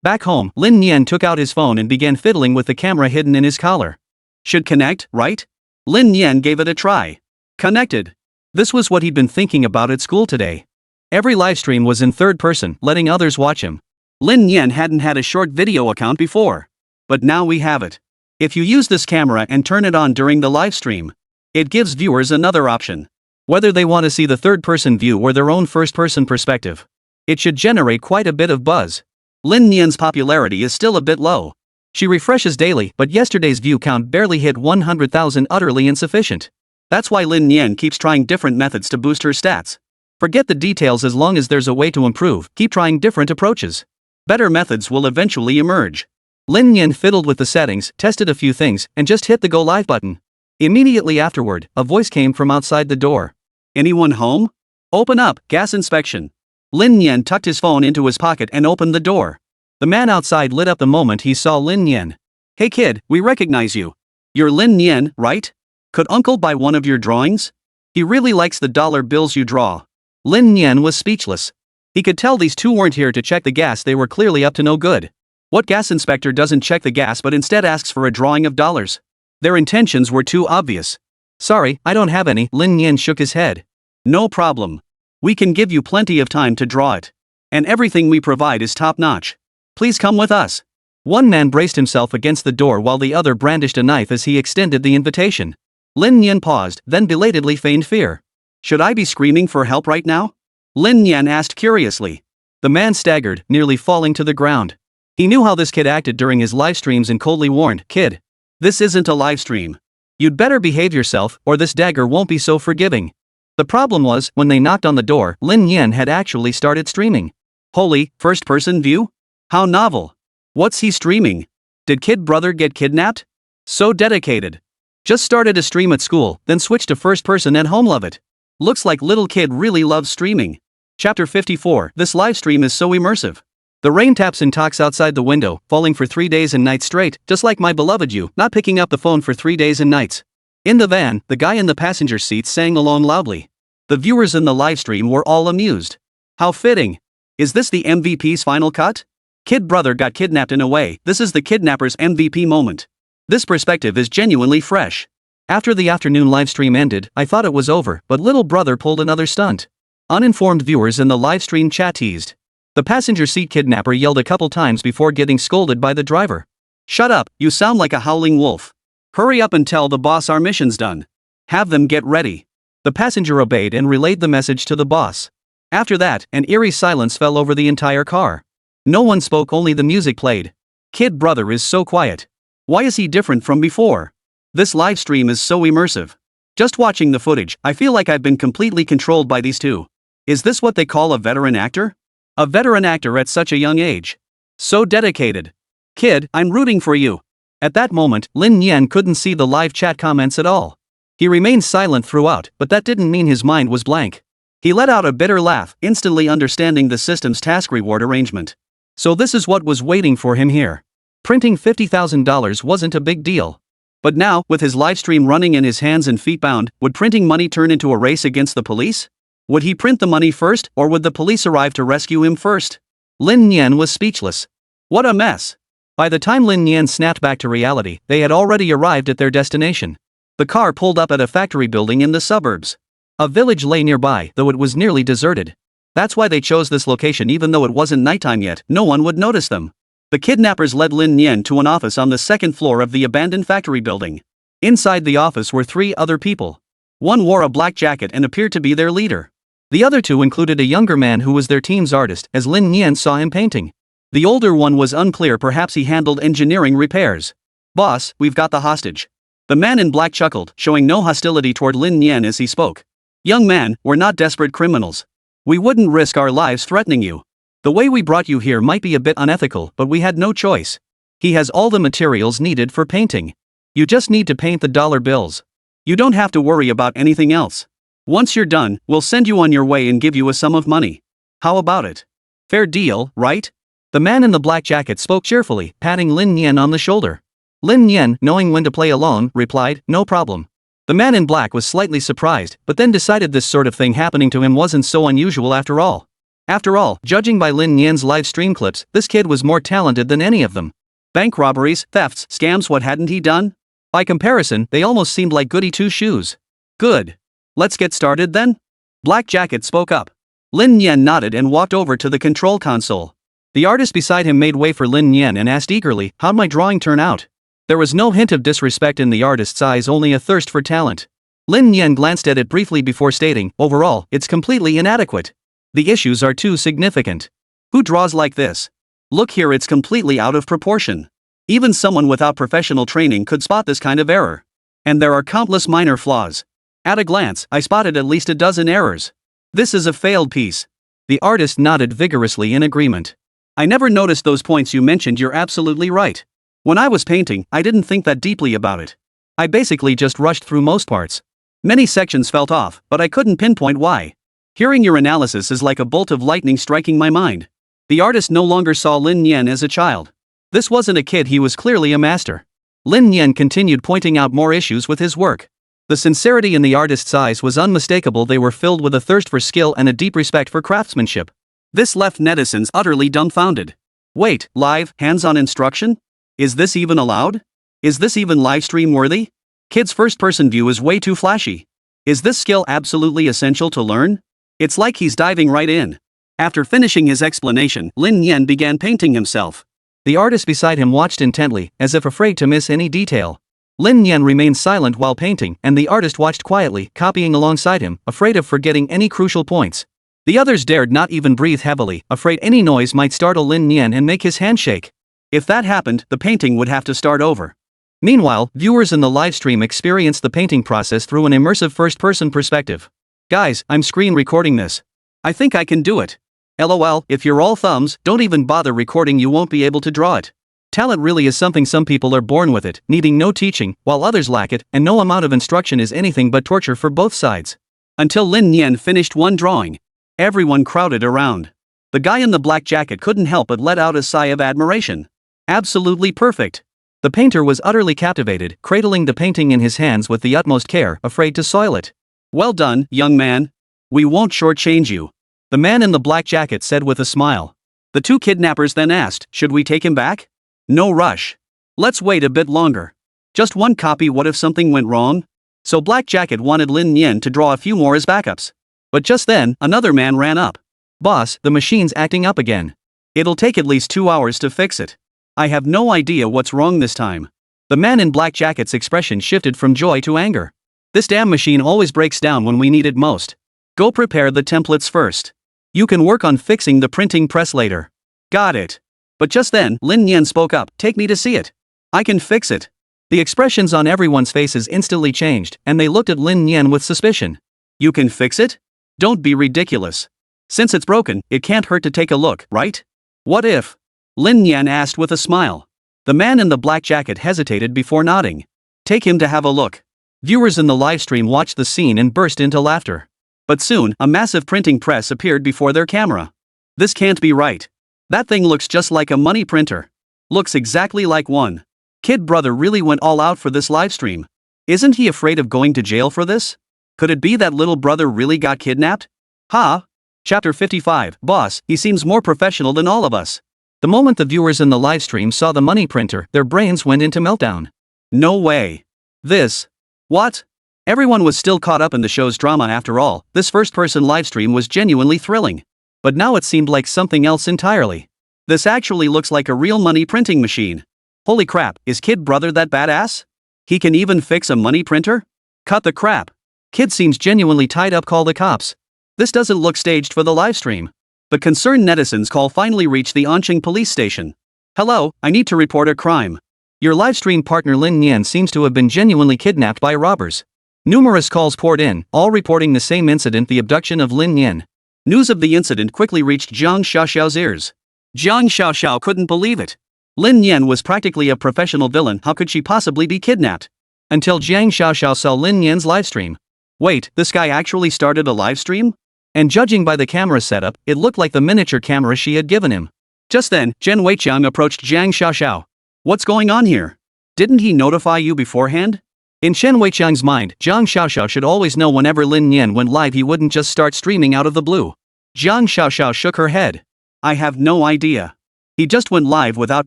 Back home, Lin Nian took out his phone and began fiddling with the camera hidden in his collar. "Should connect, right?" Lin Nian gave it a try. Connected. This was what he'd been thinking about at school today. Every livestream was in third person, letting others watch him. Lin Nian hadn't had a short video account before. But now we have it. If you use this camera and turn it on during the livestream, it gives viewers another option. Whether they want to see the third-person view or their own first-person perspective. It should generate quite a bit of buzz. Lin Nian's popularity is still a bit low. She refreshes daily, but yesterday's view count barely hit 100,000, utterly insufficient. That's why Lin Nian keeps trying different methods to boost her stats. Forget the details, as long as there's a way to improve, keep trying different approaches. Better methods will eventually emerge. Lin Nian fiddled with the settings, tested a few things, and just hit the go live button. Immediately afterward, a voice came from outside the door. "Anyone home? Open up, gas inspection." Lin Nian tucked his phone into his pocket and opened the door. The man outside lit up the moment he saw Lin Nian. "Hey kid, we recognize you. You're Lin Nian, right? Could uncle buy one of your drawings? He really likes the dollar bills you draw." Lin Nian was speechless. He could tell these two weren't here to check the gas, they were clearly up to no good. What gas inspector doesn't check the gas but instead asks for a drawing of dollars? Their intentions were too obvious. "Sorry, I don't have any," Lin Nian shook his head. "No problem. We can give you plenty of time to draw it. And everything we provide is top-notch. Please come with us." One man braced himself against the door while the other brandished a knife as he extended the invitation. Lin Nian paused, then belatedly feigned fear. "Should I be screaming for help right now?" Lin Nian asked curiously. The man staggered, nearly falling to the ground. He knew how this kid acted during his live streams and coldly warned, "Kid, this isn't a live stream. You'd better behave yourself, or this dagger won't be so forgiving." The problem was, when they knocked on the door, Lin Nian had actually started streaming. Holy, first-person view? How novel. What's he streaming? Did kid brother get kidnapped? So dedicated. Just started a stream at school, then switched to first-person at home, love it. Looks like little kid really loves streaming. Chapter 54, this live stream is so immersive. The rain taps and talks outside the window, falling for 3 days and nights straight, just like my beloved you, not picking up the phone for 3 days and nights. In the van, the guy in the passenger seat sang along loudly. The viewers in the livestream were all amused. How fitting. Is this the MVP's final cut? Kid brother got kidnapped in a way, this is the kidnapper's MVP moment. This perspective is genuinely fresh. After the afternoon livestream ended, I thought it was over, but little brother pulled another stunt. Uninformed viewers in the livestream chat teased. The passenger seat kidnapper yelled a couple times before getting scolded by the driver. "Shut up, you sound like a howling wolf. Hurry up and tell the boss our mission's done. Have them get ready." The passenger obeyed and relayed the message to the boss. After that, an eerie silence fell over the entire car. No one spoke, only the music played. Kid brother is so quiet. Why is he different from before? This live stream is so immersive. Just watching the footage, I feel like I've been completely controlled by these two. Is this what they call a veteran actor? A veteran actor at such a young age. So dedicated. Kid, I'm rooting for you. At that moment, Lin Nian couldn't see the live chat comments at all. He remained silent throughout, but that didn't mean his mind was blank. He let out a bitter laugh, instantly understanding the system's task reward arrangement. So this is what was waiting for him here. Printing $50,000 wasn't a big deal. But now, with his livestream running and his hands and feet bound, would printing money turn into a race against the police? Would he print the money first, or would the police arrive to rescue him first? Lin Nian was speechless. What a mess. By the time Lin Nian snapped back to reality, they had already arrived at their destination. The car pulled up at a factory building in the suburbs. A village lay nearby, though it was nearly deserted. That's why they chose this location. Even though it wasn't nighttime yet, no one would notice them. The kidnappers led Lin Nian to an office on the second floor of the abandoned factory building. Inside the office were 3 other people. One wore a black jacket and appeared to be their leader. The other two included a younger man who was their team's artist, as Lin Nian saw him painting. The older one was unclear, perhaps he handled engineering repairs. Boss, we've got the hostage. The man in black chuckled, showing no hostility toward Lin Nian as he spoke. Young man, we're not desperate criminals. We wouldn't risk our lives threatening you. The way we brought you here might be a bit unethical, but we had no choice. He has all the materials needed for painting. You just need to paint the dollar bills. You don't have to worry about anything else. Once you're done, we'll send you on your way and give you a sum of money. How about it? Fair deal, right? The man in the black jacket spoke cheerfully, patting Lin Nian on the shoulder. Lin Nian, knowing when to play along, replied, no problem. The man in black was slightly surprised, but then decided this sort of thing happening to him wasn't so unusual after all. After all, judging by Lin Nian's live stream clips, this kid was more talented than any of them. Bank robberies, thefts, scams, what hadn't he done? By comparison, they almost seemed like goody two-shoes. Good. Let's get started then? Black Jacket spoke up. Lin Nian nodded and walked over to the control console. The artist beside him made way for Lin Nian and asked eagerly, how'd my drawing turn out? There was no hint of disrespect in the artist's eyes, only a thirst for talent. Lin Nian glanced at it briefly before stating, overall, it's completely inadequate. The issues are too significant. Who draws like this? Look here, it's completely out of proportion. Even someone without professional training could spot this kind of error. And there are countless minor flaws. At a glance, I spotted at least a dozen errors. This is a failed piece. The artist nodded vigorously in agreement. I never noticed those points you mentioned, you're absolutely right. When I was painting, I didn't think that deeply about it. I basically just rushed through most parts. Many sections felt off, but I couldn't pinpoint why. Hearing your analysis is like a bolt of lightning striking my mind. The artist no longer saw Lin Nian as a child. This wasn't a kid, he was clearly a master. Lin Nian continued pointing out more issues with his work. The sincerity in the artist's eyes was unmistakable, they were filled with a thirst for skill and a deep respect for craftsmanship. This left netizens utterly dumbfounded. Wait, live, hands-on instruction? Is this even allowed? Is this even livestream worthy? Kid's first-person view is way too flashy. Is this skill absolutely essential to learn? It's like he's diving right in. After finishing his explanation, Lin Nian began painting himself. The artist beside him watched intently, as if afraid to miss any detail. Lin Nian remained silent while painting, and the artist watched quietly, copying alongside him, afraid of forgetting any crucial points. The others dared not even breathe heavily, afraid any noise might startle Lin Nian and make his hand shake. If that happened, the painting would have to start over. Meanwhile, viewers in the livestream experienced the painting process through an immersive first-person perspective. Guys, I'm screen recording this. I think I can do it. LOL, if you're all thumbs, don't even bother recording, you won't be able to draw it. Talent really is something, some people are born with it, needing no teaching, while others lack it, and no amount of instruction is anything but torture for both sides. Until Lin Nian finished one drawing. Everyone crowded around. The guy in the black jacket couldn't help but let out a sigh of admiration. Absolutely perfect. The painter was utterly captivated, cradling the painting in his hands with the utmost care, afraid to soil it. Well done, young man. We won't shortchange you. The man in the black jacket said with a smile. The two kidnappers then asked, should we take him back? No rush. Let's wait a bit longer. Just one copy, what if something went wrong? So Black Jacket wanted Lin Nian to draw a few more as backups. But just then, another man ran up. Boss, the machine's acting up again. It'll take at least 2 hours to fix it. I have no idea what's wrong this time. The man in black jacket's expression shifted from joy to anger. This damn machine always breaks down when we need it most. Go prepare the templates first. You can work on fixing the printing press later. Got it. But just then, Lin Nian spoke up, take me to see it. I can fix it. The expressions on everyone's faces instantly changed, and they looked at Lin Nian with suspicion. You can fix it? Don't be ridiculous. Since it's broken, it can't hurt to take a look, right? What if? Lin Nian asked with a smile. The man in the black jacket hesitated before nodding. Take him to have a look. Viewers in the livestream watched the scene and burst into laughter. But soon, a massive printing press appeared before their camera. This can't be right. That thing looks just like a money printer. Looks exactly like one. Kid brother really went all out for this livestream. Isn't he afraid of going to jail for this? Could it be that little brother really got kidnapped? Ha! Chapter 55, Boss, he seems more professional than all of us. The moment the viewers in the livestream saw the money printer, their brains went into meltdown. No way. This. What? Everyone was still caught up in the show's drama after all. This first-person livestream was genuinely thrilling. But now it seemed like something else entirely. This actually looks like a real money printing machine. Holy crap, is Kid brother that badass? He can even fix a money printer? Cut the crap. Kid seems genuinely tied up, call the cops. This doesn't look staged for the livestream. The concerned netizens' call finally reached the Oncheng police station. Hello, I need to report a crime. Your livestream partner Lin Nian seems to have been genuinely kidnapped by robbers. Numerous calls poured in, all reporting the same incident, the abduction of Lin Nian. News of the incident quickly reached Jiang Xiaoxiao's ears. Jiang Xiaoxiao couldn't believe it. Lin Nian was practically a professional villain, how could she possibly be kidnapped? Until Jiang Xiaoxiao saw Lin Nian's livestream. Wait, this guy actually started a livestream? And judging by the camera setup, it looked like the miniature camera she had given him. Just then, Zhen Weiqiang approached Jiang Xiaoxiao. What's going on here? Didn't he notify you beforehand? In Zhen Weiqiang's mind, Jiang Xiaoxiao should always know whenever Lin Nian went live he wouldn't just start streaming out of the blue. Jiang Xiaoxiao shook her head. I have no idea. He just went live without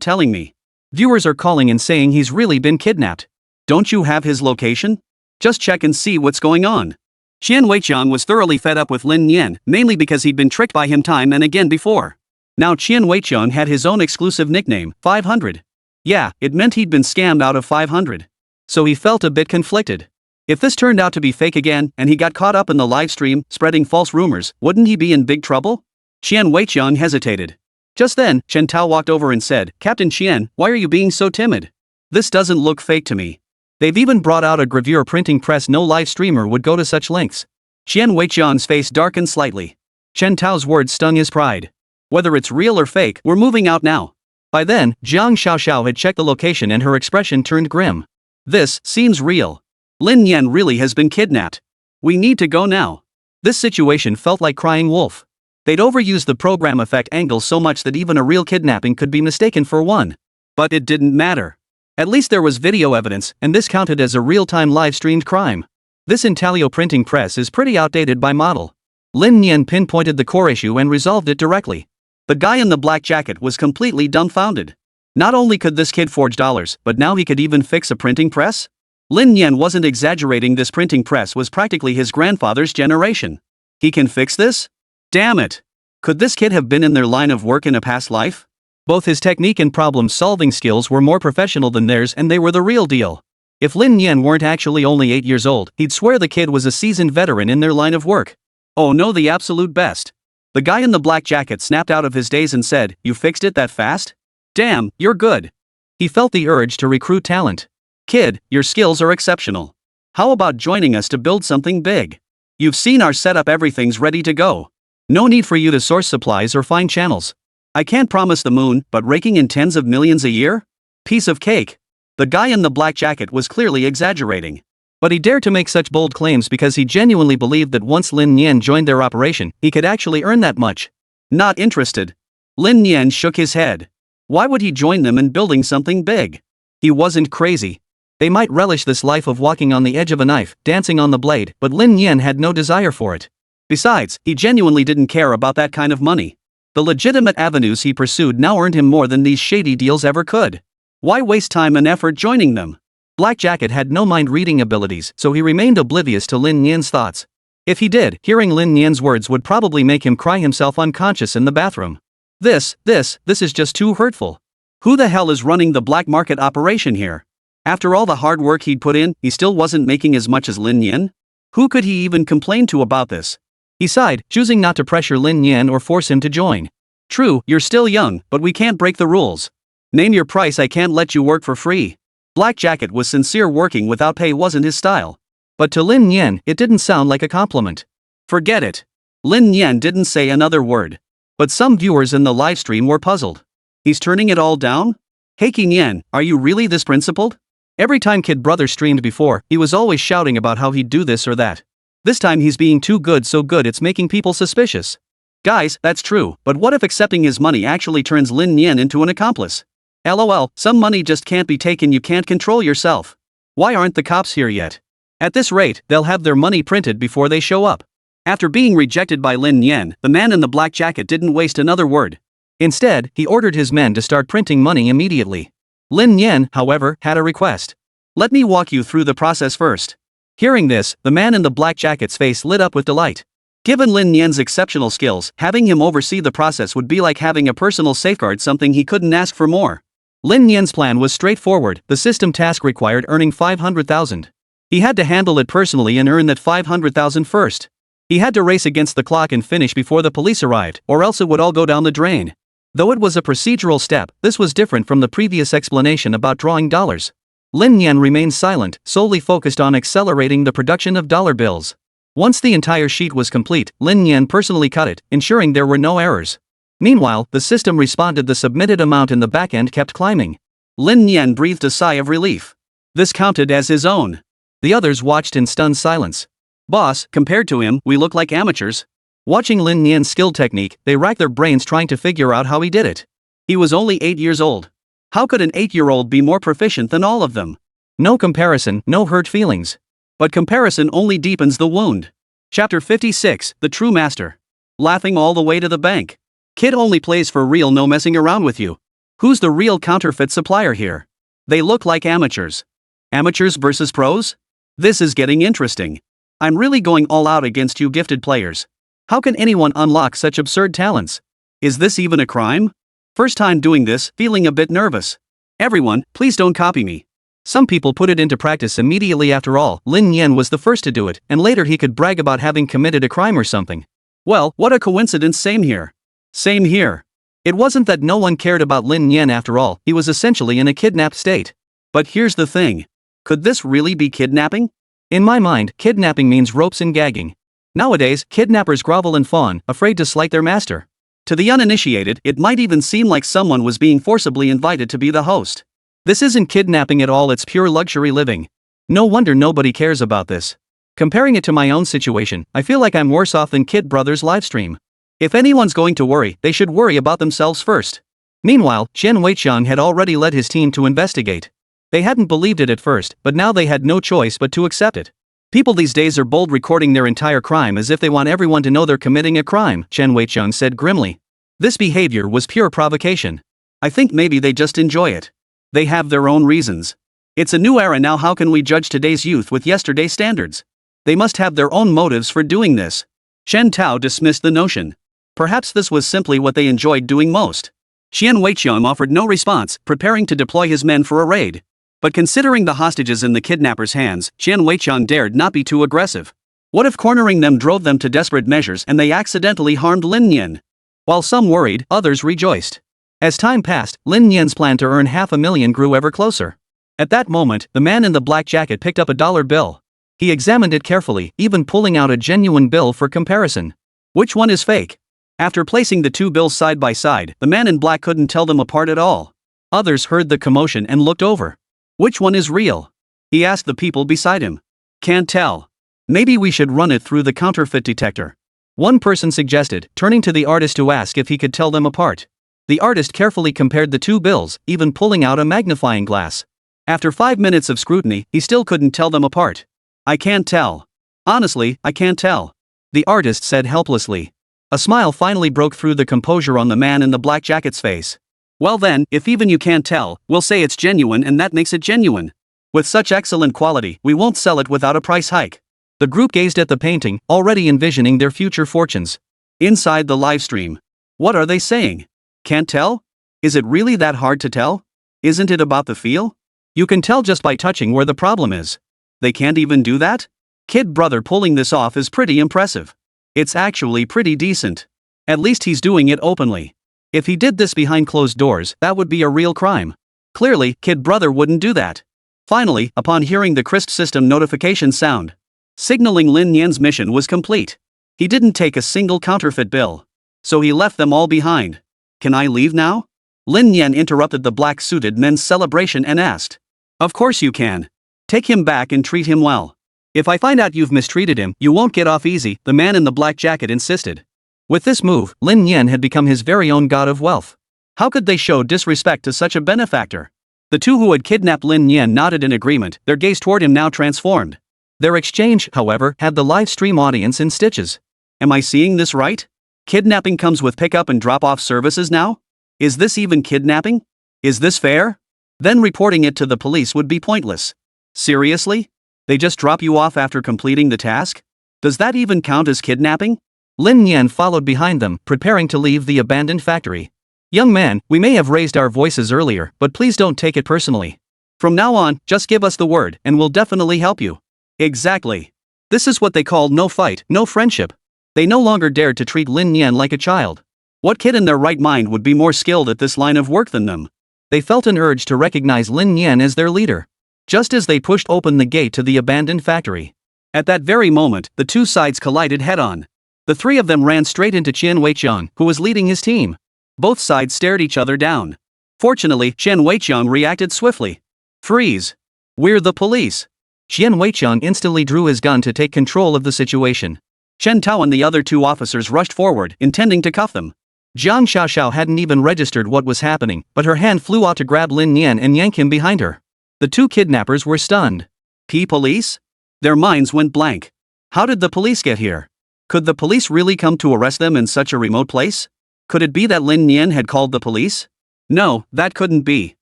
telling me. Viewers are calling and saying he's really been kidnapped. Don't you have his location? Just check and see what's going on. Zhen Weiqiang was thoroughly fed up with Lin Nian, mainly because he'd been tricked by him time and again before. Now Zhen Weiqiang had his own exclusive nickname, 500. Yeah, it meant he'd been scammed out of 500. So he felt a bit conflicted. If this turned out to be fake again and he got caught up in the live stream spreading false rumors, wouldn't he be in big trouble? Zhen Weiqiang hesitated. Just then, Chen Tao walked over and said, Captain Qian, why are you being so timid? This doesn't look fake to me. They've even brought out a gravure printing press. No live streamer would go to such lengths. Zhen Weiqiang's face darkened slightly. Chen Tao's words stung his pride. Whether it's real or fake, we're moving out now. By then, Jiang Xiaoxiao had checked the location and her expression turned grim. This seems real. Lin Nian really has been kidnapped. We need to go now. This situation felt like crying wolf. They'd overused the program effect angle so much that even a real kidnapping could be mistaken for one. But it didn't matter. At least there was video evidence, and this counted as a real-time live-streamed crime. This intaglio printing press is pretty outdated by model. Lin Nian pinpointed the core issue and resolved it directly. The guy in the black jacket was completely dumbfounded. Not only could this kid forge dollars, but now he could even fix a printing press? Lin Nian wasn't exaggerating, this printing press was practically his grandfather's generation. He can fix this? Damn it! Could this kid have been in their line of work in a past life? Both his technique and problem-solving skills were more professional than theirs, and they were the real deal. If Lin Nian weren't actually only 8 years old, he'd swear the kid was a seasoned veteran in their line of work. Oh no, the absolute best. The guy in the black jacket snapped out of his daze and said, You fixed it that fast? Damn, you're good. He felt the urge to recruit talent. Kid, your skills are exceptional. How about joining us to build something big? You've seen our setup, everything's ready to go. No need for you to source supplies or find channels. I can't promise the moon, but raking in tens of millions a year? Piece of cake. The guy in the black jacket was clearly exaggerating. But he dared to make such bold claims because he genuinely believed that once Lin Nian joined their operation, he could actually earn that much. Not interested. Lin Nian shook his head. Why would he join them in building something big? He wasn't crazy. They might relish this life of walking on the edge of a knife, dancing on the blade, but Lin Nian had no desire for it. Besides, he genuinely didn't care about that kind of money. The legitimate avenues he pursued now earned him more than these shady deals ever could. Why waste time and effort joining them? Black Jacket had no mind-reading abilities, so he remained oblivious to Lin Nian's thoughts. If he did, hearing Lin Nian's words would probably make him cry himself unconscious in the bathroom. This is just too hurtful. Who the hell is running the black market operation here? After all the hard work he'd put in, he still wasn't making as much as Lin Nian? Who could he even complain to about this? He sighed, choosing not to pressure Lin Nian or force him to join. True, you're still young, but we can't break the rules. Name your price, I can't let you work for free. Black Jacket was sincere, working without pay wasn't his style. But to Lin Nian, it didn't sound like a compliment. Forget it. Lin Nian didn't say another word. But some viewers in the livestream were puzzled. He's turning it all down? Hey Nian, are you really this principled? Every time Kid Brother streamed before, he was always shouting about how he'd do this or that. This time he's being too good, so good it's making people suspicious. Guys, that's true, but what if accepting his money actually turns Lin Nian into an accomplice? LOL, some money just can't be taken, you can't control yourself. Why aren't the cops here yet? At this rate, they'll have their money printed before they show up. After being rejected by Lin Nian, the man in the black jacket didn't waste another word. Instead, he ordered his men to start printing money immediately. Lin Nian, however, had a request. Let me walk you through the process first. Hearing this, the man in the black jacket's face lit up with delight. Given Lin Nian's exceptional skills, having him oversee the process would be like having a personal safeguard, something he couldn't ask for more. Lin Nian's plan was straightforward. The system task required earning 500,000. He had to handle it personally and earn that 500,000 first. He had to race against the clock and finish before the police arrived, or else it would all go down the drain. Though it was a procedural step, this was different from the previous explanation about drawing dollars. Lin Nian remained silent, solely focused on accelerating the production of dollar bills. Once the entire sheet was complete, Lin Nian personally cut it, ensuring there were no errors. Meanwhile, the system responded. The submitted amount in the backend kept climbing. Lin Nian breathed a sigh of relief. This counted as his own. The others watched in stunned silence. Boss, compared to him, we look like amateurs. Watching Lin Nian's skill technique, they racked their brains trying to figure out how he did it. He was only 8 years old. How could an 8-year-old be more proficient than all of them? No comparison, no hurt feelings. But comparison only deepens the wound. Chapter 56, The True Master. Laughing all the way to the bank. Kid only plays for real, no messing around with you. Who's the real counterfeit supplier here? They look like amateurs. Amateurs versus pros? This is getting interesting. I'm really going all out against you gifted players. How can anyone unlock such absurd talents? Is this even a crime? First time doing this, feeling a bit nervous. Everyone, please don't copy me. Some people put it into practice immediately. After all, Lin Nian was the first to do it, and later he could brag about having committed a crime or something. Well, what a coincidence. Same here. Same here. It wasn't that no one cared about Lin Nian after all, he was essentially in a kidnapped state. But here's the thing. Could this really be kidnapping? In my mind, kidnapping means ropes and gagging. Nowadays, kidnappers grovel and fawn, afraid to slight their master. To the uninitiated, it might even seem like someone was being forcibly invited to be the host. This isn't kidnapping at all, it's pure luxury living. No wonder nobody cares about this. Comparing it to my own situation, I feel like I'm worse off than Kid Brothers livestream. If anyone's going to worry, they should worry about themselves first. Meanwhile, Chen Weiqiang had already led his team to investigate. They hadn't believed it at first, but now they had no choice but to accept it. People these days are bold, recording their entire crime as if they want everyone to know they're committing a crime, Chen Weiqiang said grimly. This behavior was pure provocation. I think maybe they just enjoy it. They have their own reasons. It's a new era now. How can we judge today's youth with yesterday's standards? They must have their own motives for doing this. Shen Tao dismissed the notion. Perhaps this was simply what they enjoyed doing most. Chen Weiqiang offered no response, preparing to deploy his men for a raid. But considering the hostages in the kidnappers' hands, Chen Weiqiang dared not be too aggressive. What if cornering them drove them to desperate measures and they accidentally harmed Lin Nian? While some worried, others rejoiced. As time passed, Lin Nian's plan to earn $500,000 grew ever closer. At that moment, the man in the black jacket picked up a dollar bill. He examined it carefully, even pulling out a genuine bill for comparison. Which one is fake? After placing the two bills side by side, the man in black couldn't tell them apart at all. Others heard the commotion and looked over. Which one is real? He asked the people beside him. Can't tell. Maybe we should run it through the counterfeit detector. One person suggested, turning to the artist to ask if he could tell them apart. The artist carefully compared the two bills, even pulling out a magnifying glass. After 5 minutes of scrutiny, he still couldn't tell them apart. I can't tell. Honestly, I can't tell. The artist said helplessly. A smile finally broke through the composure on the man in the black jacket's face. Well then, if even you can't tell, we'll say it's genuine, and that makes it genuine. With such excellent quality, we won't sell it without a price hike. The group gazed at the painting, already envisioning their future fortunes. Inside the livestream. What are they saying? Can't tell? Is it really that hard to tell? Isn't it about the feel? You can tell just by touching where the problem is. They can't even do that? Kid Brother pulling this off is pretty impressive. It's actually pretty decent. At least he's doing it openly. If he did this behind closed doors, that would be a real crime. Clearly, Kid Brother wouldn't do that. Finally, upon hearing the crisp system notification sound, signaling Lin Nian's mission was complete. He didn't take a single counterfeit bill. So he left them all behind. Can I leave now? Lin Nian interrupted the black-suited men's celebration and asked. Of course you can. Take him back and treat him well. If I find out you've mistreated him, you won't get off easy, the man in the black jacket insisted. With this move, Lin Nian had become his very own god of wealth. How could they show disrespect to such a benefactor? The two who had kidnapped Lin Nian nodded in agreement, their gaze toward him now transformed. Their exchange, however, had the live stream audience in stitches. Am I seeing this right? Kidnapping comes with pickup and drop-off services now? Is this even kidnapping? Is this fair? Then reporting it to the police would be pointless. Seriously? They just drop you off after completing the task? Does that even count as kidnapping? Lin Nian followed behind them, preparing to leave the abandoned factory. Young man, we may have raised our voices earlier, but please don't take it personally. From now on, just give us the word, and we'll definitely help you. Exactly. This is what they called no fight, no friendship. They no longer dared to treat Lin Nian like a child. What kid in their right mind would be more skilled at this line of work than them? They felt an urge to recognize Lin Nian as their leader. Just as they pushed open the gate to the abandoned factory. At that very moment, the two sides collided head-on. The three of them ran straight into Qian Weiqiang, who was leading his team. Both sides stared each other down. Fortunately, Qian Weiqiang reacted swiftly. Freeze! We're the police! Qian Weiqiang instantly drew his gun to take control of the situation. Chen Tao and the other two officers rushed forward, intending to cuff them. Jiang Xiaoxiao hadn't even registered what was happening, but her hand flew out to grab Lin Nian and yank him behind her. The two kidnappers were stunned. Police? Their minds went blank. How did the police get here? Could the police really come to arrest them in such a remote place? Could it be that Lin Nian had called the police? No, that couldn't be.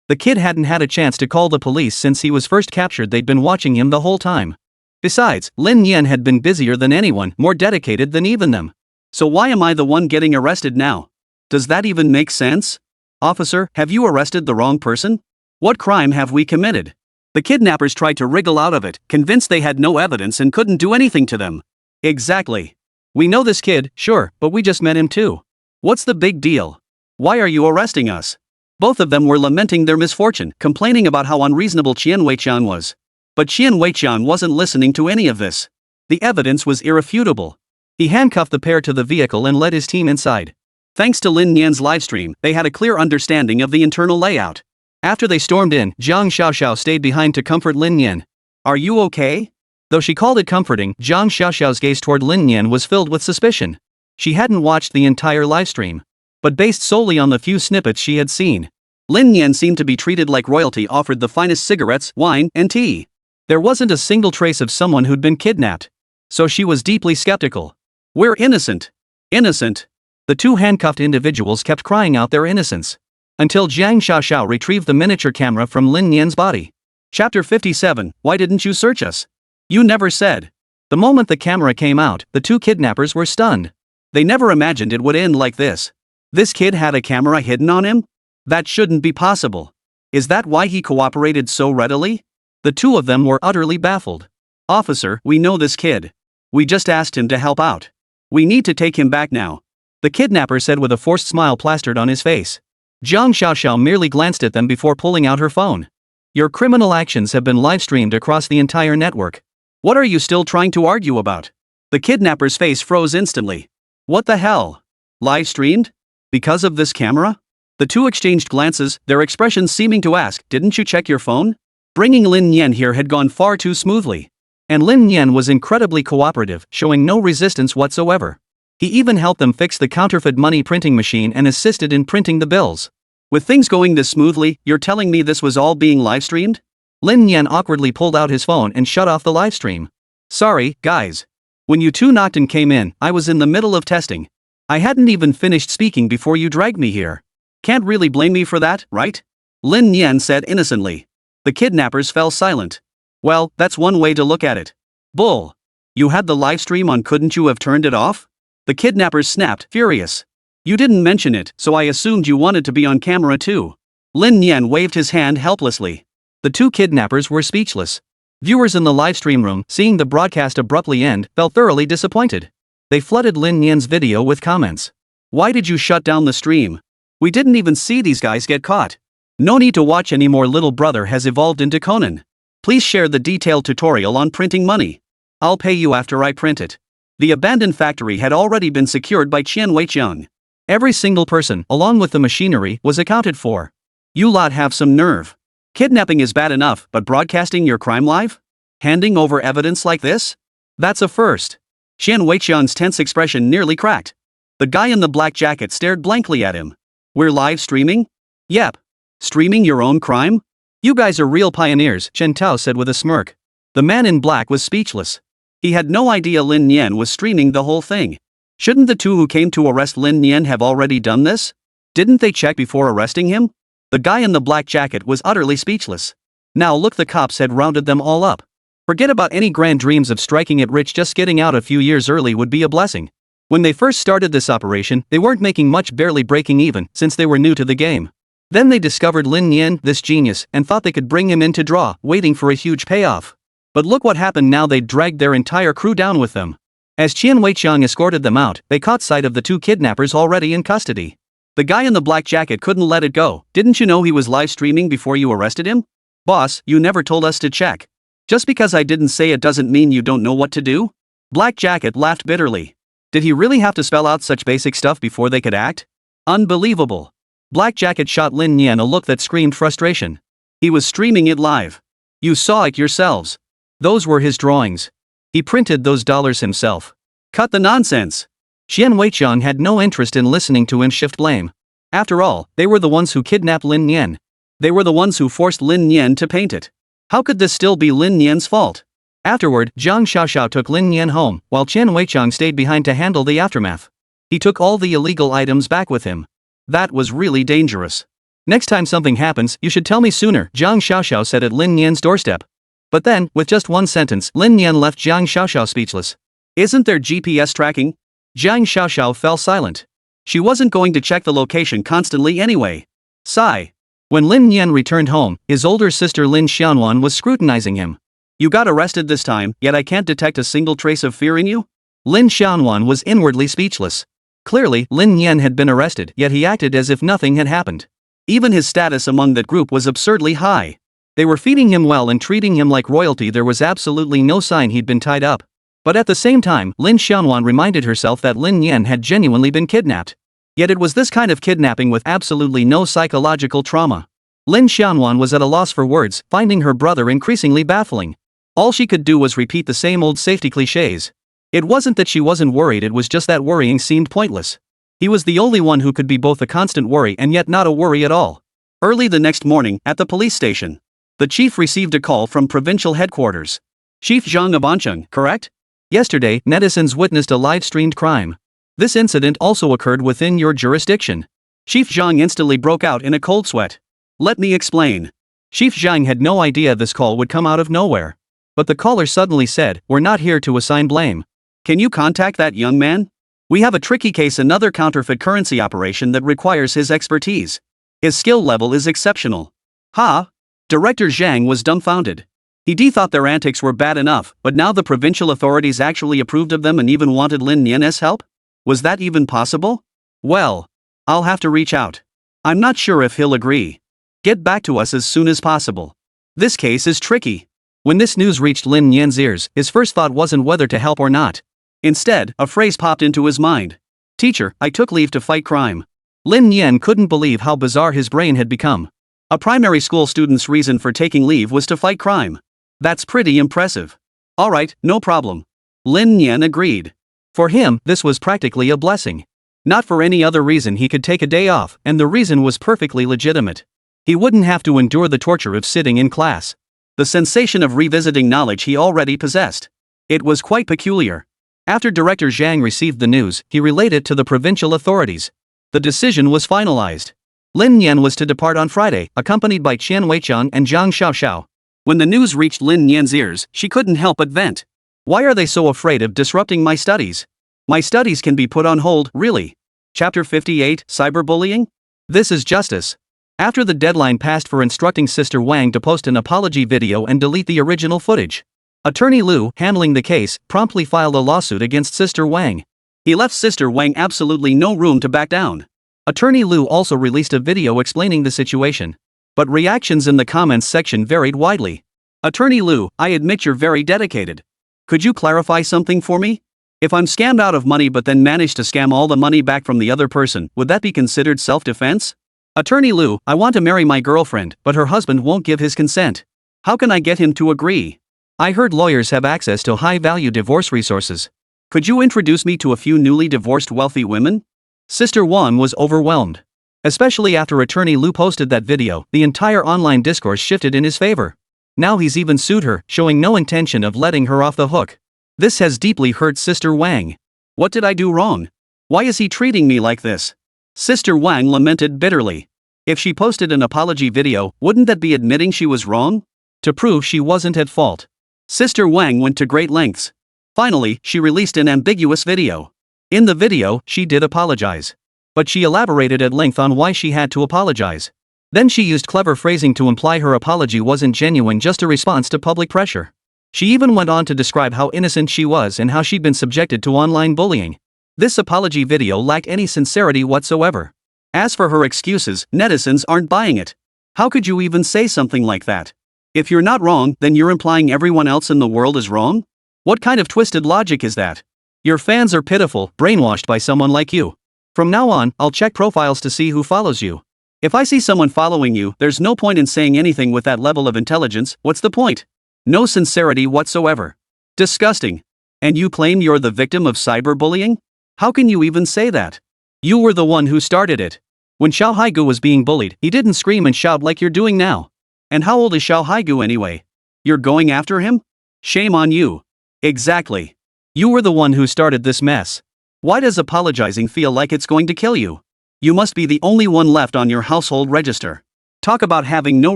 The kid hadn't had a chance to call the police since he was first captured. They'd been watching him the whole time. Besides, Lin Nian had been busier than anyone, more dedicated than even them. So why am I the one getting arrested now? Does that even make sense? Officer, have you arrested the wrong person? What crime have we committed? The kidnappers tried to wriggle out of it, convinced they had no evidence and couldn't do anything to them. Exactly. We know this kid, sure, but we just met him too. What's the big deal? Why are you arresting us? Both of them were lamenting their misfortune, complaining about how unreasonable Qian Weiqiang was. But Qian Weiqiang wasn't listening to any of this. The evidence was irrefutable. He handcuffed the pair to the vehicle and led his team inside. Thanks to Lin Nian's livestream, they had a clear understanding of the internal layout. After they stormed in, Jiang Xiaoxiao stayed behind to comfort Lin Nian. Are you okay? Though she called it comforting, Jiang Xiaoxiao's gaze toward Lin Nian was filled with suspicion. She hadn't watched the entire livestream. But based solely on the few snippets she had seen, Lin Nian seemed to be treated like royalty, offered the finest cigarettes, wine, and tea. There wasn't a single trace of someone who'd been kidnapped. So she was deeply skeptical. We're innocent. Innocent. The two handcuffed individuals kept crying out their innocence. Until Jiang Xiaoxiao retrieved the miniature camera from Lin Nian's body. Chapter 57, Why didn't you search us? You never said. The moment the camera came out, the two kidnappers were stunned. They never imagined it would end like this. This kid had a camera hidden on him? That shouldn't be possible. Is that why he cooperated so readily? The two of them were utterly baffled. Officer, we know this kid. We just asked him to help out. We need to take him back now. The kidnapper said with a forced smile plastered on his face. Jiang Xiaoxiao merely glanced at them before pulling out her phone. Your criminal actions have been live-streamed across the entire network. What are you still trying to argue about? The kidnapper's face froze instantly. What the hell? Live-streamed? Because of this camera? The two exchanged glances, their expressions seeming to ask, didn't you check your phone? Bringing Lin Nian here had gone far too smoothly. And Lin Nian was incredibly cooperative, showing no resistance whatsoever. He even helped them fix the counterfeit money printing machine and assisted in printing the bills. With things going this smoothly, you're telling me this was all being live-streamed? Lin Nian awkwardly pulled out his phone and shut off the livestream. Sorry, guys. When you two knocked and came in, I was in the middle of testing. I hadn't even finished speaking before you dragged me here. Can't really blame me for that, right? Lin Nian said innocently. The kidnappers fell silent. Well, that's one way to look at it. Bull. You had the livestream on, couldn't you have turned it off? The kidnappers snapped, furious. You didn't mention it, so I assumed you wanted to be on camera too. Lin Nian waved his hand helplessly. The two kidnappers were speechless. Viewers in the livestream room, seeing the broadcast abruptly end, felt thoroughly disappointed. They flooded Lin Nian's video with comments. Why did you shut down the stream? We didn't even see these guys get caught. No need to watch anymore. Little brother has evolved into Conan. Please share the detailed tutorial on printing money. I'll pay you after I print it. The abandoned factory had already been secured by Qian Weiqiang. Every single person, along with the machinery, was accounted for. You lot have some nerve. Kidnapping is bad enough, but broadcasting your crime live? Handing over evidence like this? That's a first. Qian Weiqiang's tense expression nearly cracked. The guy in the black jacket stared blankly at him. We're live streaming? Yep. Streaming your own crime? You guys are real pioneers, Chen Tao said with a smirk. The man in black was speechless. He had no idea Lin Nian was streaming the whole thing. Shouldn't the two who came to arrest Lin Nian have already done this? Didn't they check before arresting him? The guy in the black jacket was utterly speechless. Now look, the cops had rounded them all up. Forget about any grand dreams of striking it rich. Just getting out a few years early would be a blessing. When they first started this operation, they weren't making much, barely breaking even, since they were new to the game. Then they discovered Lin Nian, this genius, and thought they could bring him in to draw, waiting for a huge payoff. But look what happened now, they dragged their entire crew down with them. As Qian Weiqiang escorted them out, they caught sight of the two kidnappers already in custody. The guy in the black jacket couldn't let it go. Didn't you know he was live streaming before you arrested him? Boss, you never told us to check. Just because I didn't say it doesn't mean you don't know what to do? Black jacket laughed bitterly. Did he really have to spell out such basic stuff before they could act? Unbelievable. Black jacket shot Lin Nian a look that screamed frustration. He was streaming it live. You saw it yourselves. Those were his drawings. He printed those dollars himself. Cut the nonsense. Qian Weiqiang had no interest in listening to him shift blame. After all, they were the ones who kidnapped Lin Nian. They were the ones who forced Lin Nian to paint it. How could this still be Lin Nian's fault? Afterward, Zhang Xiaoxiao took Lin Nian home, while Qian Weiqiang stayed behind to handle the aftermath. He took all the illegal items back with him. That was really dangerous. Next time something happens, you should tell me sooner, Zhang Xiaoxiao said at Lin Nian's doorstep. But then, with just one sentence, Lin Nian left Zhang Xiaoxiao speechless. Isn't there GPS tracking? Zhang Xiaoxiao fell silent. She wasn't going to check the location constantly anyway. Sigh. When Lin Nian returned home, his older sister Lin Xianwan was scrutinizing him. You got arrested this time, yet I can't detect a single trace of fear in you? Lin Xianwan was inwardly speechless. Clearly, Lin Nian had been arrested, yet he acted as if nothing had happened. Even his status among that group was absurdly high. They were feeding him well and treating him like royalty. There was absolutely no sign he'd been tied up. But at the same time, Lin Xianwan reminded herself that Lin Nian had genuinely been kidnapped. Yet it was this kind of kidnapping with absolutely no psychological trauma. Lin Xianwan was at a loss for words, finding her brother increasingly baffling. All she could do was repeat the same old safety cliches. It wasn't that she wasn't worried, it was just that worrying seemed pointless. He was the only one who could be both a constant worry and yet not a worry at all. Early the next morning, at the police station, the chief received a call from provincial headquarters. Chief Zhang of Ancheng, correct? Yesterday, netizens witnessed a live-streamed crime. This incident also occurred within your jurisdiction. Chief Zhang instantly broke out in a cold sweat. Let me explain. Chief Zhang had no idea this call would come out of nowhere. But the caller suddenly said, "We're not here to assign blame. Can you contact that young man? We have a tricky case, another counterfeit currency operation that requires his expertise. His skill level is exceptional." Ha! Director Zhang was dumbfounded. He thought their antics were bad enough, but now the provincial authorities actually approved of them and even wanted Lin Nian's help? Was that even possible? Well, I'll have to reach out. I'm not sure if he'll agree. Get back to us as soon as possible. This case is tricky. When this news reached Lin Nian's ears, his first thought wasn't whether to help or not. Instead, a phrase popped into his mind. "Teacher, I took leave to fight crime." Lin Nian couldn't believe how bizarre his brain had become. A primary school student's reason for taking leave was to fight crime. That's pretty impressive. Alright, no problem. Lin Nian agreed. For him, this was practically a blessing. Not for any other reason he could take a day off, and the reason was perfectly legitimate. He wouldn't have to endure the torture of sitting in class. The sensation of revisiting knowledge he already possessed. It was quite peculiar. After Director Zhang received the news, he relayed it to the provincial authorities. The decision was finalized. Lin Nian was to depart on Friday, accompanied by Qian Weiqiang and Zhang Xiaoxiao. When the news reached Lin Nian's ears, she couldn't help but vent. Why are they so afraid of disrupting my studies? My studies can be put on hold, really. Chapter 58, Cyberbullying? This is justice. After the deadline passed for instructing Sister Wang to post an apology video and delete the original footage, Attorney Liu, handling the case, promptly filed a lawsuit against Sister Wang. He left Sister Wang absolutely no room to back down. Attorney Liu also released a video explaining the situation. But reactions in the comments section varied widely. Attorney Liu, I admit you're very dedicated. Could you clarify something for me? If I'm scammed out of money but then manage to scam all the money back from the other person, would that be considered self-defense? Attorney Liu, I want to marry my girlfriend, but her husband won't give his consent. How can I get him to agree? I heard lawyers have access to high-value divorce resources. Could you introduce me to a few newly divorced wealthy women? Sister Wang was overwhelmed. Especially after Attorney Liu posted that video, the entire online discourse shifted in his favor. Now he's even sued her, showing no intention of letting her off the hook. This has deeply hurt Sister Wang. What did I do wrong? Why is he treating me like this? Sister Wang lamented bitterly. If she posted an apology video, wouldn't that be admitting she was wrong? To prove she wasn't at fault, Sister Wang went to great lengths. Finally, she released an ambiguous video. In the video, she did apologize. But she elaborated at length on why she had to apologize. Then she used clever phrasing to imply her apology wasn't genuine, just a response to public pressure. She even went on to describe how innocent she was and how she'd been subjected to online bullying. This apology video lacked any sincerity whatsoever. As for her excuses, netizens aren't buying it. How could you even say something like that? If you're not wrong, then you're implying everyone else in the world is wrong? What kind of twisted logic is that? Your fans are pitiful, brainwashed by someone like you. From now on, I'll check profiles to see who follows you. If I see someone following you, there's no point in saying anything with that level of intelligence. What's the point? No sincerity whatsoever. Disgusting. And you claim you're the victim of cyberbullying? How can you even say that? You were the one who started it. When Xiao Haigu was being bullied, he didn't scream and shout like you're doing now. And how old is Xiao Haigu anyway? You're going after him? Shame on you. Exactly. You were the one who started this mess. Why does apologizing feel like it's going to kill you? You must be the only one left on your household register. Talk about having no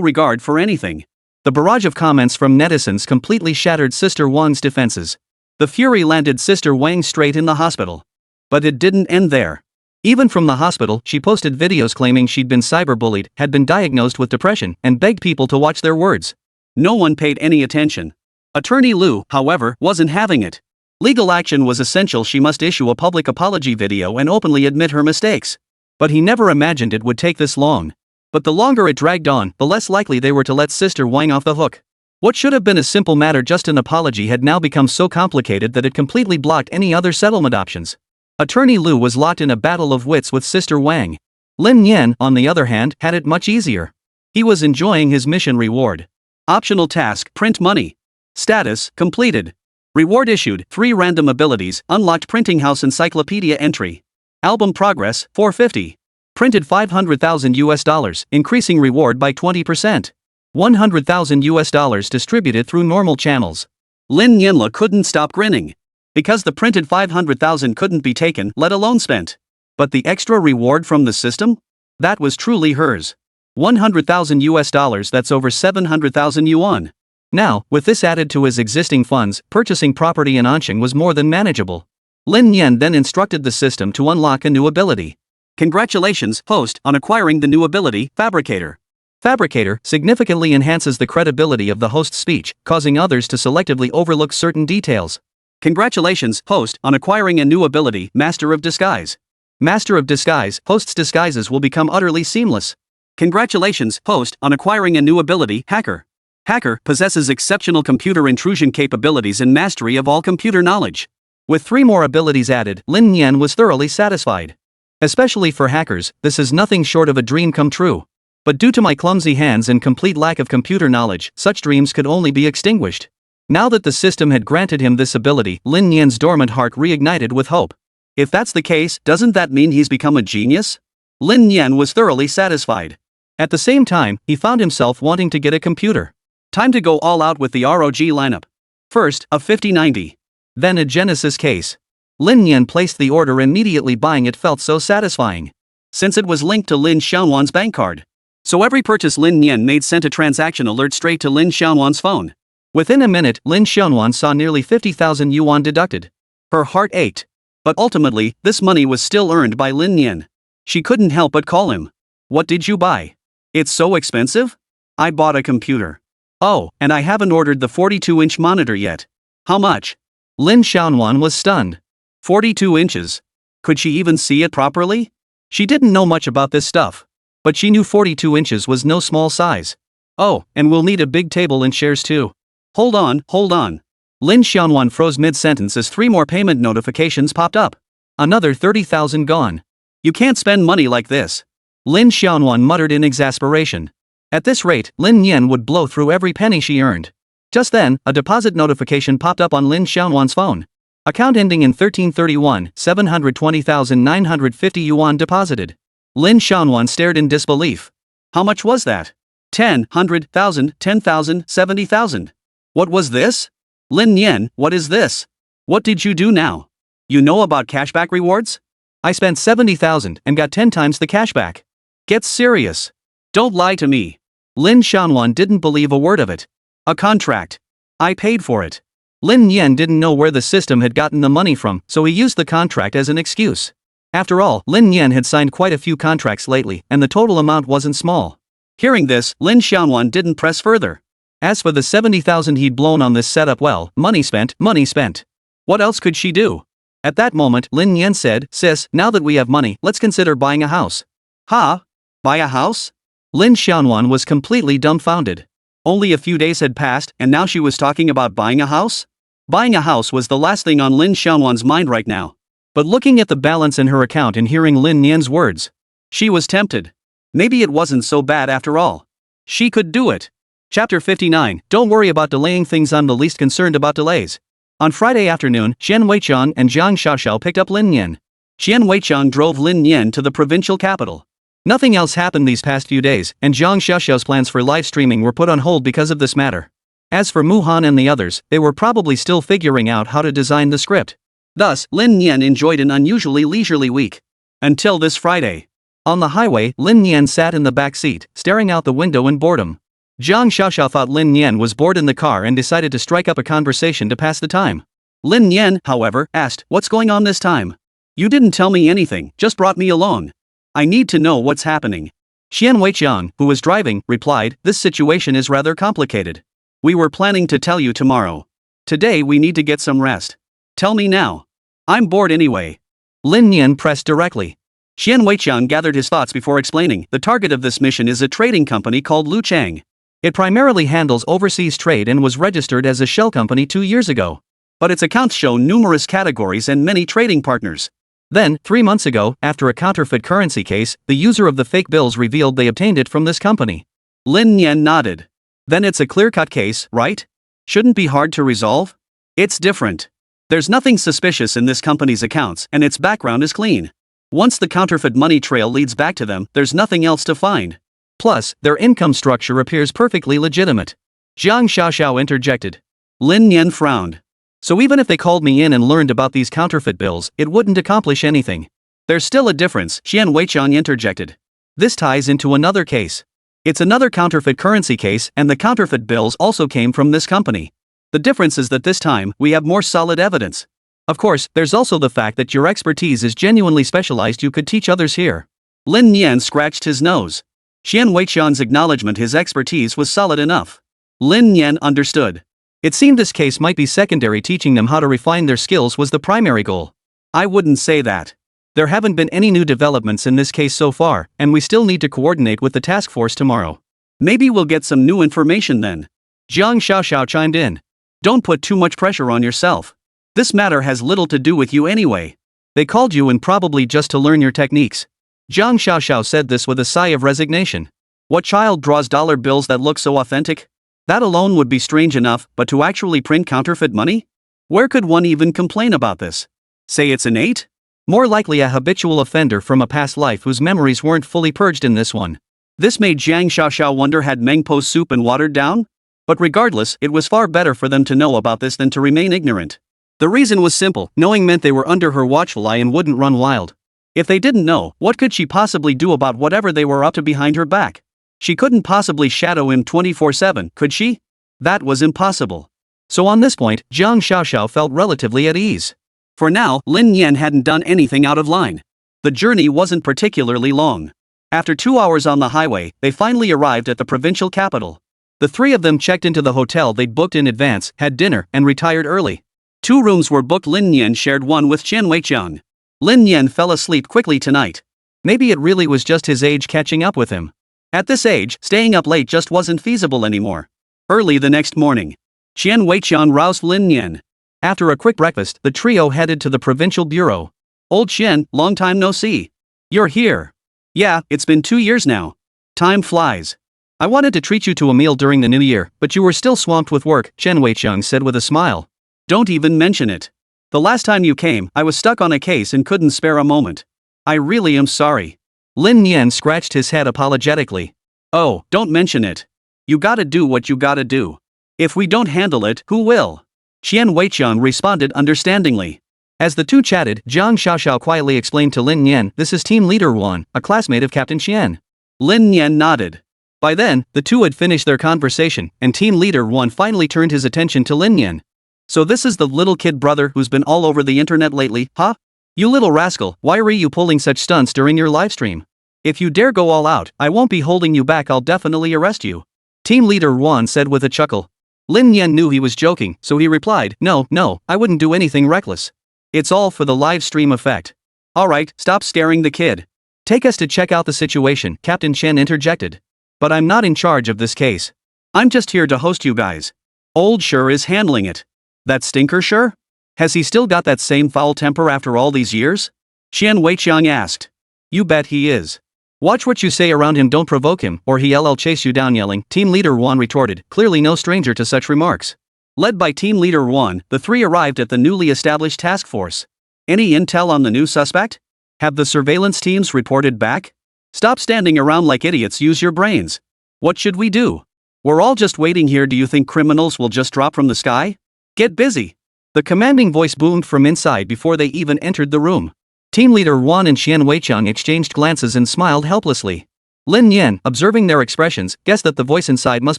regard for anything. The barrage of comments from netizens completely shattered Sister Wang's defenses. The fury landed Sister Wang straight in the hospital. But it didn't end there. Even from the hospital, she posted videos claiming she'd been cyberbullied, had been diagnosed with depression, and begged people to watch their words. No one paid any attention. Attorney Liu, however, wasn't having it. Legal action was essential. She must issue a public apology video and openly admit her mistakes. But he never imagined it would take this long. But the longer it dragged on, the less likely they were to let Sister Wang off the hook. What should have been a simple matter, just an apology, had now become so complicated that it completely blocked any other settlement options. Attorney Liu was locked in a battle of wits with Sister Wang. Lin Nian, on the other hand, had it much easier. He was enjoying his mission reward. Optional task: print money. Status: completed. Reward issued: 3 random abilities, unlocked printing house encyclopedia entry. Album progress: 450. Printed $500,000, increasing reward by 20%. $100,000 distributed through normal channels. Lin Nian couldn't stop grinning. Because the printed 500,000 couldn't be taken, let alone spent. But the extra reward from the system? That was truly hers. $100,000, that's over 700,000 yuan. Now, with this added to his existing funds, purchasing property in Anqing was more than manageable. Lin Nian then instructed the system to unlock a new ability. Congratulations, host, on acquiring the new ability, Fabricator. Fabricator significantly enhances the credibility of the host's speech, causing others to selectively overlook certain details. Congratulations, host, on acquiring a new ability, Master of Disguise. Master of Disguise, host's disguises will become utterly seamless. Congratulations, host, on acquiring a new ability, Hacker. Hacker possesses exceptional computer intrusion capabilities and mastery of all computer knowledge. With 3 more abilities added, Lin Nian was thoroughly satisfied. Especially for hackers, this is nothing short of a dream come true. But due to my clumsy hands and complete lack of computer knowledge, such dreams could only be extinguished. Now that the system had granted him this ability, Lin Nian's dormant heart reignited with hope. If that's the case, doesn't that mean he's become a genius? Lin Nian was thoroughly satisfied. At the same time, he found himself wanting to get a computer. Time to go all out with the ROG lineup. First, a 5090. Then a Genesis case. Lin Nian placed the order. Immediately buying it felt so satisfying. Since it was linked to Lin Xiaowan's bank card. So every purchase Lin Nian made sent a transaction alert straight to Lin Xiaowan's phone. Within a minute, Lin Xiaowan saw nearly 50,000 yuan deducted. Her heart ached. But ultimately, this money was still earned by Lin Nian. She couldn't help but call him. What did you buy? It's so expensive? I bought a computer. Oh, and I haven't ordered the 42-inch monitor yet. How much? Lin Xiaowan was stunned. 42 inches. Could she even see it properly? She didn't know much about this stuff. But she knew 42 inches was no small size. Oh, and we'll need a big table and chairs too. Hold on. Lin Xiaowan froze mid-sentence as 3 more payment notifications popped up. Another 30,000 gone. You can't spend money like this. Lin Xiaowan muttered in exasperation. At this rate, Lin Nian would blow through every penny she earned. Just then, a deposit notification popped up on Lin Xiaowan's phone. Account ending in 1331, 720,950 yuan deposited. Lin Xiaowan stared in disbelief. How much was that? 10, 100,000, 10,000, 70,000. What was this? Lin Nian, what is this? What did you do now? You know about cashback rewards? I spent 70,000 and got 10 times the cashback. Get serious. Don't lie to me. Lin Xiaowan didn't believe a word of it. A contract. I paid for it. Lin Nian didn't know where the system had gotten the money from, so he used the contract as an excuse. After all, Lin Nian had signed quite a few contracts lately, and the total amount wasn't small. Hearing this, Lin Xiaowan didn't press further. As for the 70,000 he'd blown on this setup, well, money spent, money spent. What else could she do? At that moment, Lin Nian said, "Sis, now that we have money, let's consider buying a house." Huh? Buy a house? Lin Xiaonuan was completely dumbfounded. Only a few days had passed, and now she was talking about buying a house? Buying a house was the last thing on Lin Xiaonuan's mind right now. But looking at the balance in her account and hearing Lin Nian's words, she was tempted. Maybe it wasn't so bad after all. She could do it. Chapter 59. Don't worry about delaying things. I'm the least concerned about delays. On Friday afternoon, Xian Weichang and Zhang Xiaoxiao picked up Lin Nian. Xian Weichang drove Lin Nian to the provincial capital. Nothing else happened these past few days, and Zhang Xiaoxiao's plans for live streaming were put on hold because of this matter. As for Muhan and the others, they were probably still figuring out how to design the script. Thus, Lin Nian enjoyed an unusually leisurely week. Until this Friday. On the highway, Lin Nian sat in the back seat, staring out the window in boredom. Zhang Xiaoxiao thought Lin Nian was bored in the car and decided to strike up a conversation to pass the time. Lin Nian, however, asked, "What's going on this time? You didn't tell me anything, just brought me along. I need to know what's happening." Xian Weichang, who was driving, replied, "This situation is rather complicated. We were planning to tell you tomorrow. Today we need to get some rest. Tell me now. I'm bored anyway." Lin Nian pressed directly. Xian Weichang gathered his thoughts before explaining, "The target of this mission is a trading company called Lu Chang. It primarily handles overseas trade and was registered as a shell company 2 years ago. But its accounts show numerous categories and many trading partners. Then, 3 months ago, after a counterfeit currency case, the user of the fake bills revealed they obtained it from this company." Lin Nian nodded. "Then it's a clear-cut case, right? Shouldn't be hard to resolve?" "It's different. There's nothing suspicious in this company's accounts, and its background is clean. Once the counterfeit money trail leads back to them, there's nothing else to find. Plus, their income structure appears perfectly legitimate." Zhang Xiaoxiao interjected. Lin Nian frowned. "So even if they called me in and learned about these counterfeit bills, it wouldn't accomplish anything." "There's still a difference," Xian Weichang interjected. "This ties into another case. It's another counterfeit currency case, and the counterfeit bills also came from this company. The difference is that this time, we have more solid evidence. Of course, there's also the fact that your expertise is genuinely specialized. You could teach others here." Lin Nian scratched his nose. Xian Weichang's acknowledgement his expertise was solid enough. Lin Nian understood. It seemed this case might be secondary. Teaching them how to refine their skills was the primary goal. "I wouldn't say that. There haven't been any new developments in this case so far, and we still need to coordinate with the task force tomorrow. Maybe we'll get some new information then." Zhang Xiaoxiao chimed in. "Don't put too much pressure on yourself. This matter has little to do with you anyway. They called you in probably just to learn your techniques." Zhang Xiaoxiao said this with a sigh of resignation. What child draws dollar bills that look so authentic? That alone would be strange enough, but to actually print counterfeit money? Where could one even complain about this? Say it's innate? More likely a habitual offender from a past life whose memories weren't fully purged in this one. This made Zhang Xiaoxiao wonder, had Mengpo's soup been watered down? But regardless, it was far better for them to know about this than to remain ignorant. The reason was simple: knowing meant they were under her watchful eye and wouldn't run wild. If they didn't know, what could she possibly do about whatever they were up to behind her back? She couldn't possibly shadow him 24/7, could she? That was impossible. So on this point, Zhang Xiaoxiao felt relatively at ease. For now, Lin Nian hadn't done anything out of line. The journey wasn't particularly long. After 2 hours on the highway, they finally arrived at the provincial capital. The three of them checked into the hotel they'd booked in advance, had dinner, and retired early. 2 rooms were booked. Lin Nian shared one with Xian Weichang. Lin Nian fell asleep quickly tonight. Maybe it really was just his age catching up with him. At this age, staying up late just wasn't feasible anymore. Early the next morning, Xian Weichang roused Lin Nian. After a quick breakfast, the trio headed to the provincial bureau. "Old Xian, long time no see. You're here." "Yeah, it's been 2 years now. Time flies. I wanted to treat you to a meal during the new year, but you were still swamped with work," Xian Weichang said with a smile. "Don't even mention it. The last time you came, I was stuck on a case and couldn't spare a moment. I really am sorry." Lin Nian scratched his head apologetically. "Oh, don't mention it. You gotta do what you gotta do. If we don't handle it, who will?" Xian Weichang responded understandingly. As the two chatted, Zhang Xiaoxiao quietly explained to Lin Nian, "This is Team Leader Wan, a classmate of Captain Xian." Lin Nian nodded. By then, the two had finished their conversation, and Team Leader Wan finally turned his attention to Lin Nian. "So this is the little kid brother who's been all over the internet lately, huh? You little rascal, why are you pulling such stunts during your livestream? If you dare go all out, I won't be holding you back. I'll definitely arrest you." Team leader Juan said with a chuckle. Lin Nian knew he was joking, so he replied, No, I wouldn't do anything reckless. It's all for the live stream effect. Alright, stop scaring the kid. Take us to check out the situation, Captain Chen interjected. But I'm not in charge of this case. I'm just here to host you guys. Old Sure is handling it. That stinker Sure? Has he still got that same foul temper after all these years? Qian Weiqiang asked. You bet he is. Watch what you say around him, don't provoke him, or he'll chase you down yelling, Team Leader Juan retorted, clearly no stranger to such remarks. Led by Team Leader Juan, the three arrived at the newly established task force. Any intel on the new suspect? Have the surveillance teams reported back? Stop standing around like idiots, use your brains. What should we do? We're all just waiting here, do you think criminals will just drop from the sky? Get busy. The commanding voice boomed from inside before they even entered the room. Team leader Juan and Qian Weiqiang exchanged glances and smiled helplessly. Lin Nian, observing their expressions, guessed that the voice inside must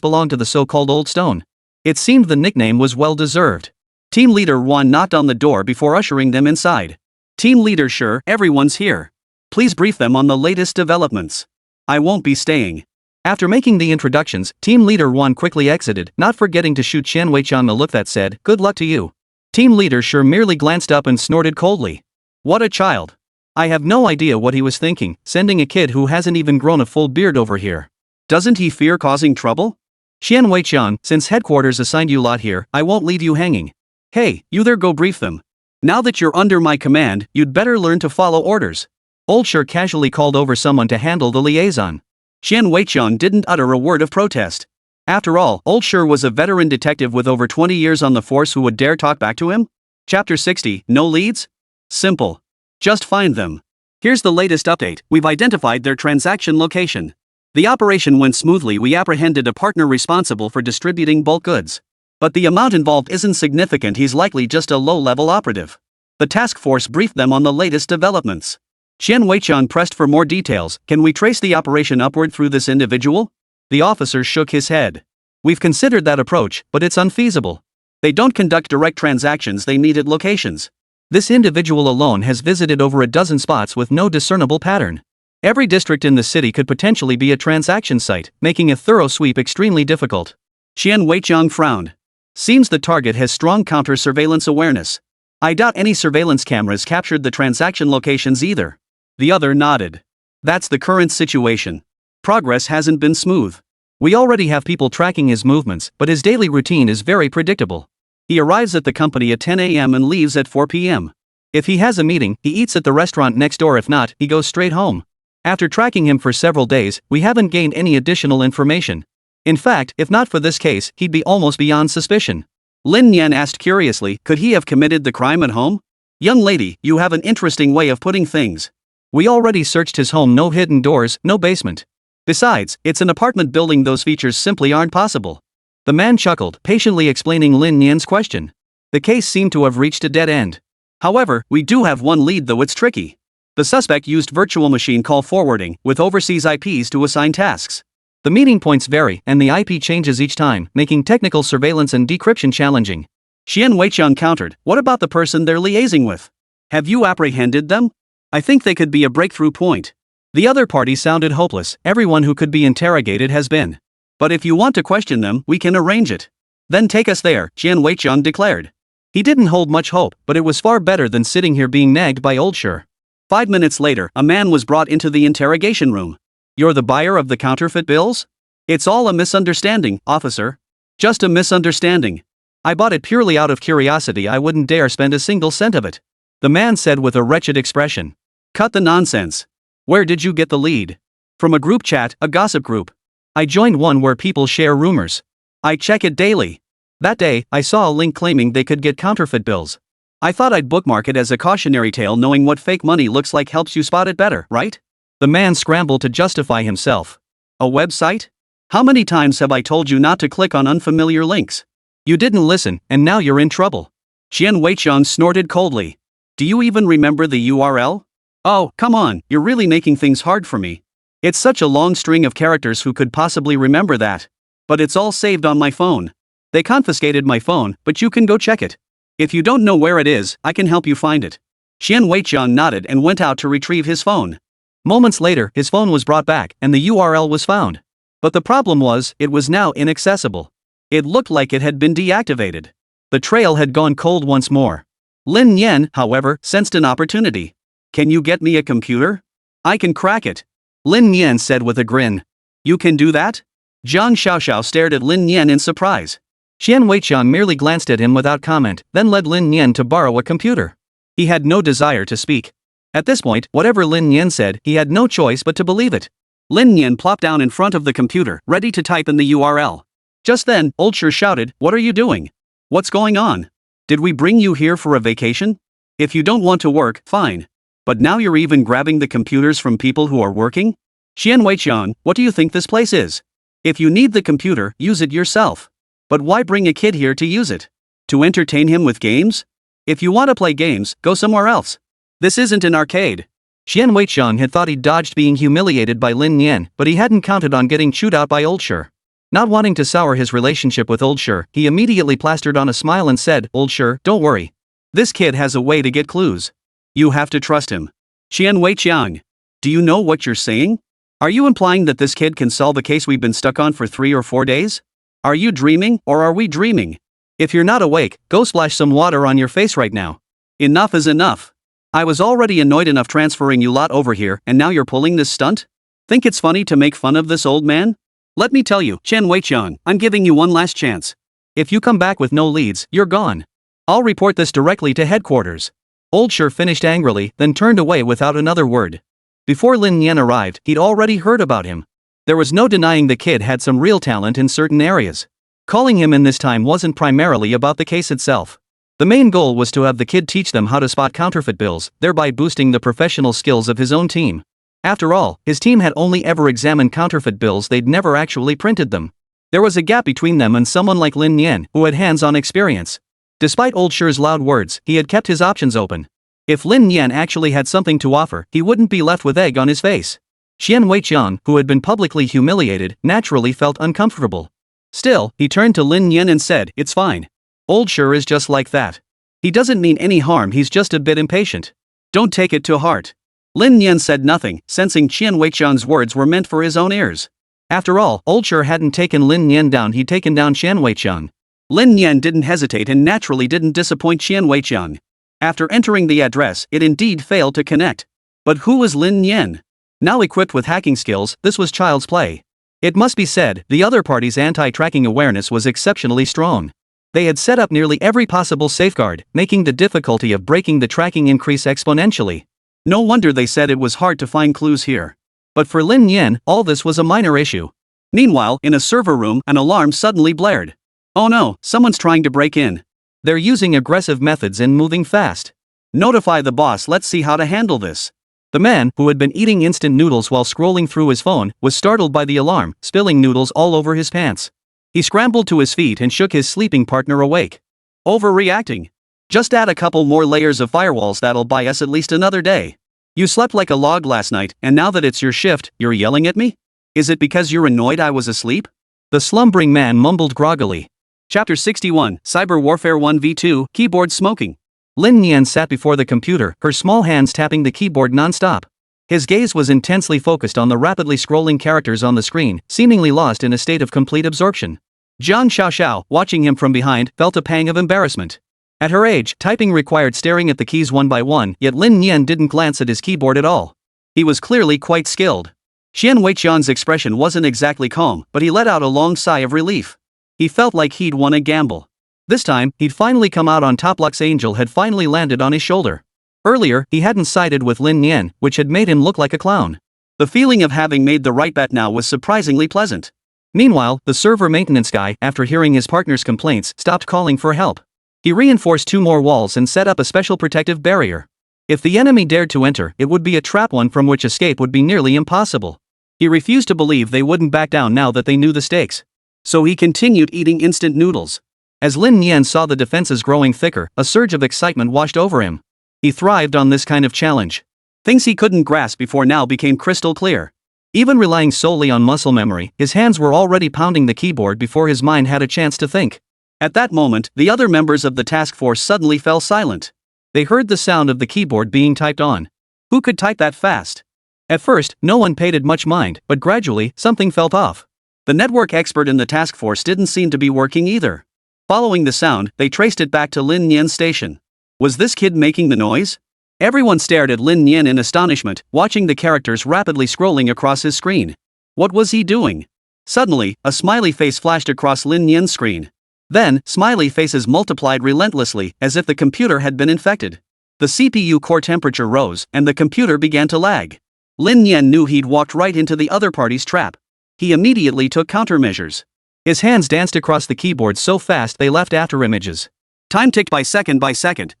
belong to the so-called Old Stone. It seemed the nickname was well-deserved. Team leader Juan knocked on the door before ushering them inside. Team leader Sure, everyone's here. Please brief them on the latest developments. I won't be staying. After making the introductions, Team leader Juan quickly exited, not forgetting to shoot Qian Weiqiang a look that said, Good luck to you. Team leader Sure merely glanced up and snorted coldly. What a child. I have no idea what he was thinking, sending a kid who hasn't even grown a full beard over here. Doesn't he fear causing trouble? Qian Weiqiang, since headquarters assigned you lot here, I won't leave you hanging. Hey, you there, go brief them. Now that you're under my command, you'd better learn to follow orders. Old Sure casually called over someone to handle the liaison. Qian Weiqiang didn't utter a word of protest. After all, Old Sure was a veteran detective with over 20 years on the force who would dare talk back to him? Chapter 60, No leads? Simple. Just find them. Here's the latest update, we've identified their transaction location. The operation went smoothly, we apprehended a partner responsible for distributing bulk goods. But the amount involved isn't significant, he's likely just a low-level operative. The task force briefed them on the latest developments. Qian Weiqiang pressed for more details, can we trace the operation upward through this individual? The officer shook his head. We've considered that approach, but it's unfeasible. They don't conduct direct transactions, they needed locations. This individual alone has visited over a dozen spots with no discernible pattern. Every district in the city could potentially be a transaction site, making a thorough sweep extremely difficult. Qian Weiqiang frowned. Seems the target has strong counter-surveillance awareness. I doubt any surveillance cameras captured the transaction locations either. The other nodded. That's the current situation. Progress hasn't been smooth. We already have people tracking his movements, but his daily routine is very predictable. He arrives at the company at 10 a.m. and leaves at 4 p.m. If he has a meeting, he eats at the restaurant next door, if not, he goes straight home. After tracking him for several days, we haven't gained any additional information. In fact, if not for this case, he'd be almost beyond suspicion. Lin Nian asked curiously, could he have committed the crime at home? Young lady, you have an interesting way of putting things. We already searched his home, no hidden doors, no basement. Besides, it's an apartment building, those features simply aren't possible. The man chuckled, patiently explaining Lin Nian's question. The case seemed to have reached a dead end. However, we do have one lead, though it's tricky. The suspect used virtual machine call forwarding, with overseas IPs to assign tasks. The meeting points vary, and the IP changes each time, making technical surveillance and decryption challenging. Qian Weiqiang countered, what about the person they're liaising with? Have you apprehended them? I think they could be a breakthrough point. The other party sounded hopeless, everyone who could be interrogated has been. But if you want to question them, we can arrange it. Then take us there, Qian Weiqiang declared. He didn't hold much hope, but it was far better than sitting here being nagged by Old Sure. 5 minutes later, a man was brought into the interrogation room. You're the buyer of the counterfeit bills? It's all a misunderstanding, officer. Just a misunderstanding. I bought it purely out of curiosity, I wouldn't dare spend a single cent of it. The man said with a wretched expression. Cut the nonsense. Where did you get the lead? From a group chat, a gossip group. I joined one where people share rumors. I check it daily. That day, I saw a link claiming they could get counterfeit bills. I thought I'd bookmark it as a cautionary tale, knowing what fake money looks like helps you spot it better, right? The man scrambled to justify himself. A website? How many times have I told you not to click on unfamiliar links? You didn't listen, and now you're in trouble. Qian Weiqiang snorted coldly. Do you even remember the URL? Oh, come on, you're really making things hard for me. It's such a long string of characters, who could possibly remember that? But it's all saved on my phone. They confiscated my phone, but you can go check it. If you don't know where it is, I can help you find it. Qian Weiqiang nodded and went out to retrieve his phone. Moments later, his phone was brought back, and the URL was found. But the problem was, it was now inaccessible. It looked like it had been deactivated. The trail had gone cold once more. Lin Nian, however, sensed an opportunity. "Can you get me a computer? I can crack it," Lin Nian said with a grin. "You can do that?" Jiang Xiaoxiao stared at Lin Nian in surprise. Qian Weiqiang merely glanced at him without comment, then led Lin Nian to borrow a computer. He had no desire to speak. At this point, whatever Lin Nian said, he had no choice but to believe it. Lin Nian plopped down in front of the computer, ready to type in the URL. Just then, Old Shir shouted, "What are you doing? What's going on? Did we bring you here for a vacation? If you don't want to work, fine. But now you're even grabbing the computers from people who are working? Qian Weiqiang, what do you think this place is? If you need the computer, use it yourself. But why bring a kid here to use it? To entertain him with games? If you want to play games, go somewhere else. This isn't an arcade." Qian Weiqiang had thought he dodged being humiliated by Lin Nian, but he hadn't counted on getting chewed out by Old Shir. Not wanting to sour his relationship with Old Shir, he immediately plastered on a smile and said, "Old Shir, don't worry. This kid has a way to get clues. You have to trust him." Qian Weiqiang, do you know what you're saying? Are you implying that this kid can solve a case we've been stuck on for 3 or 4 days? Are you dreaming, or are we dreaming? If you're not awake, go splash some water on your face right now. Enough is enough. I was already annoyed enough transferring you lot over here, and now you're pulling this stunt? Think it's funny to make fun of this old man? Let me tell you, Qian Weiqiang, I'm giving you one last chance. If you come back with no leads, you're gone. I'll report this directly to headquarters. Old Shir finished angrily, then turned away without another word. Before Lin Nian arrived, he'd already heard about him. There was no denying the kid had some real talent in certain areas. Calling him in this time wasn't primarily about the case itself. The main goal was to have the kid teach them how to spot counterfeit bills, thereby boosting the professional skills of his own team. After all, his team had only ever examined counterfeit bills, they'd never actually printed them. There was a gap between them and someone like Lin Nian, who had hands-on experience. Despite Old Shir's loud words, he had kept his options open. If Lin Nian actually had something to offer, he wouldn't be left with egg on his face. Qian Weiqiang, who had been publicly humiliated, naturally felt uncomfortable. Still, he turned to Lin Nian and said, "It's fine. Old Shir is just like that. He doesn't mean any harm, he's just a bit impatient. Don't take it to heart." Lin Nian said nothing, sensing Qian Weiqiang's words were meant for his own ears. After all, Old Shir hadn't taken Lin Nian down, he'd taken down Qian Weiqiang. Lin Nian didn't hesitate and naturally didn't disappoint Qian Weiqiang. After entering the address, it indeed failed to connect. But who was Lin Nian? Now equipped with hacking skills, this was child's play. It must be said, the other party's anti-tracking awareness was exceptionally strong. They had set up nearly every possible safeguard, making the difficulty of breaking the tracking increase exponentially. No wonder they said it was hard to find clues here. But for Lin Nian, all this was a minor issue. Meanwhile, in a server room, an alarm suddenly blared. Oh no, someone's trying to break in. They're using aggressive methods and moving fast. Notify the boss, let's see how to handle this. The man, who had been eating instant noodles while scrolling through his phone, was startled by the alarm, spilling noodles all over his pants. He scrambled to his feet and shook his sleeping partner awake. Overreacting. Just add a couple more layers of firewalls, that'll buy us at least another day. You slept like a log last night, and now that it's your shift, you're yelling at me? Is it because you're annoyed I was asleep? The slumbering man mumbled groggily. Chapter 61, Cyber Warfare 1v2, Keyboard Smoking. Lin Nian sat before the computer, her small hands tapping the keyboard non-stop. His gaze was intensely focused on the rapidly scrolling characters on the screen, seemingly lost in a state of complete absorption. Jiang Xiaoxiao, watching him from behind, felt a pang of embarrassment. At her age, typing required staring at the keys one by one, yet Lin Nian didn't glance at his keyboard at all. He was clearly quite skilled. Qian Weiqiang's expression wasn't exactly calm, but he let out a long sigh of relief. He felt like he'd won a gamble. This time, he'd finally come out on top. Luck's angel had finally landed on his shoulder. Earlier, he hadn't sided with Lin Nian, which had made him look like a clown. The feeling of having made the right bet now was surprisingly pleasant. Meanwhile, the server maintenance guy, after hearing his partner's complaints, stopped calling for help. He reinforced 2 more walls and set up a special protective barrier. If the enemy dared to enter, it would be a trap, one from which escape would be nearly impossible. He refused to believe they wouldn't back down now that they knew the stakes. So he continued eating instant noodles. As Lin Nian saw the defenses growing thicker, a surge of excitement washed over him. He thrived on this kind of challenge. Things he couldn't grasp before now became crystal clear. Even relying solely on muscle memory, his hands were already pounding the keyboard before his mind had a chance to think. At that moment, the other members of the task force suddenly fell silent. They heard the sound of the keyboard being typed on. Who could type that fast? At first, no one paid it much mind, but gradually, something felt off. The network expert in the task force didn't seem to be working either. Following the sound, they traced it back to Lin Nian's station. Was this kid making the noise? Everyone stared at Lin Nian in astonishment, watching the characters rapidly scrolling across his screen. What was he doing? Suddenly, a smiley face flashed across Lin Nian's screen. Then, smiley faces multiplied relentlessly, as if the computer had been infected. The CPU core temperature rose, and the computer began to lag. Lin Nian knew he'd walked right into the other party's trap. He immediately took countermeasures. His hands danced across the keyboard so fast they left afterimages. Time ticked by second,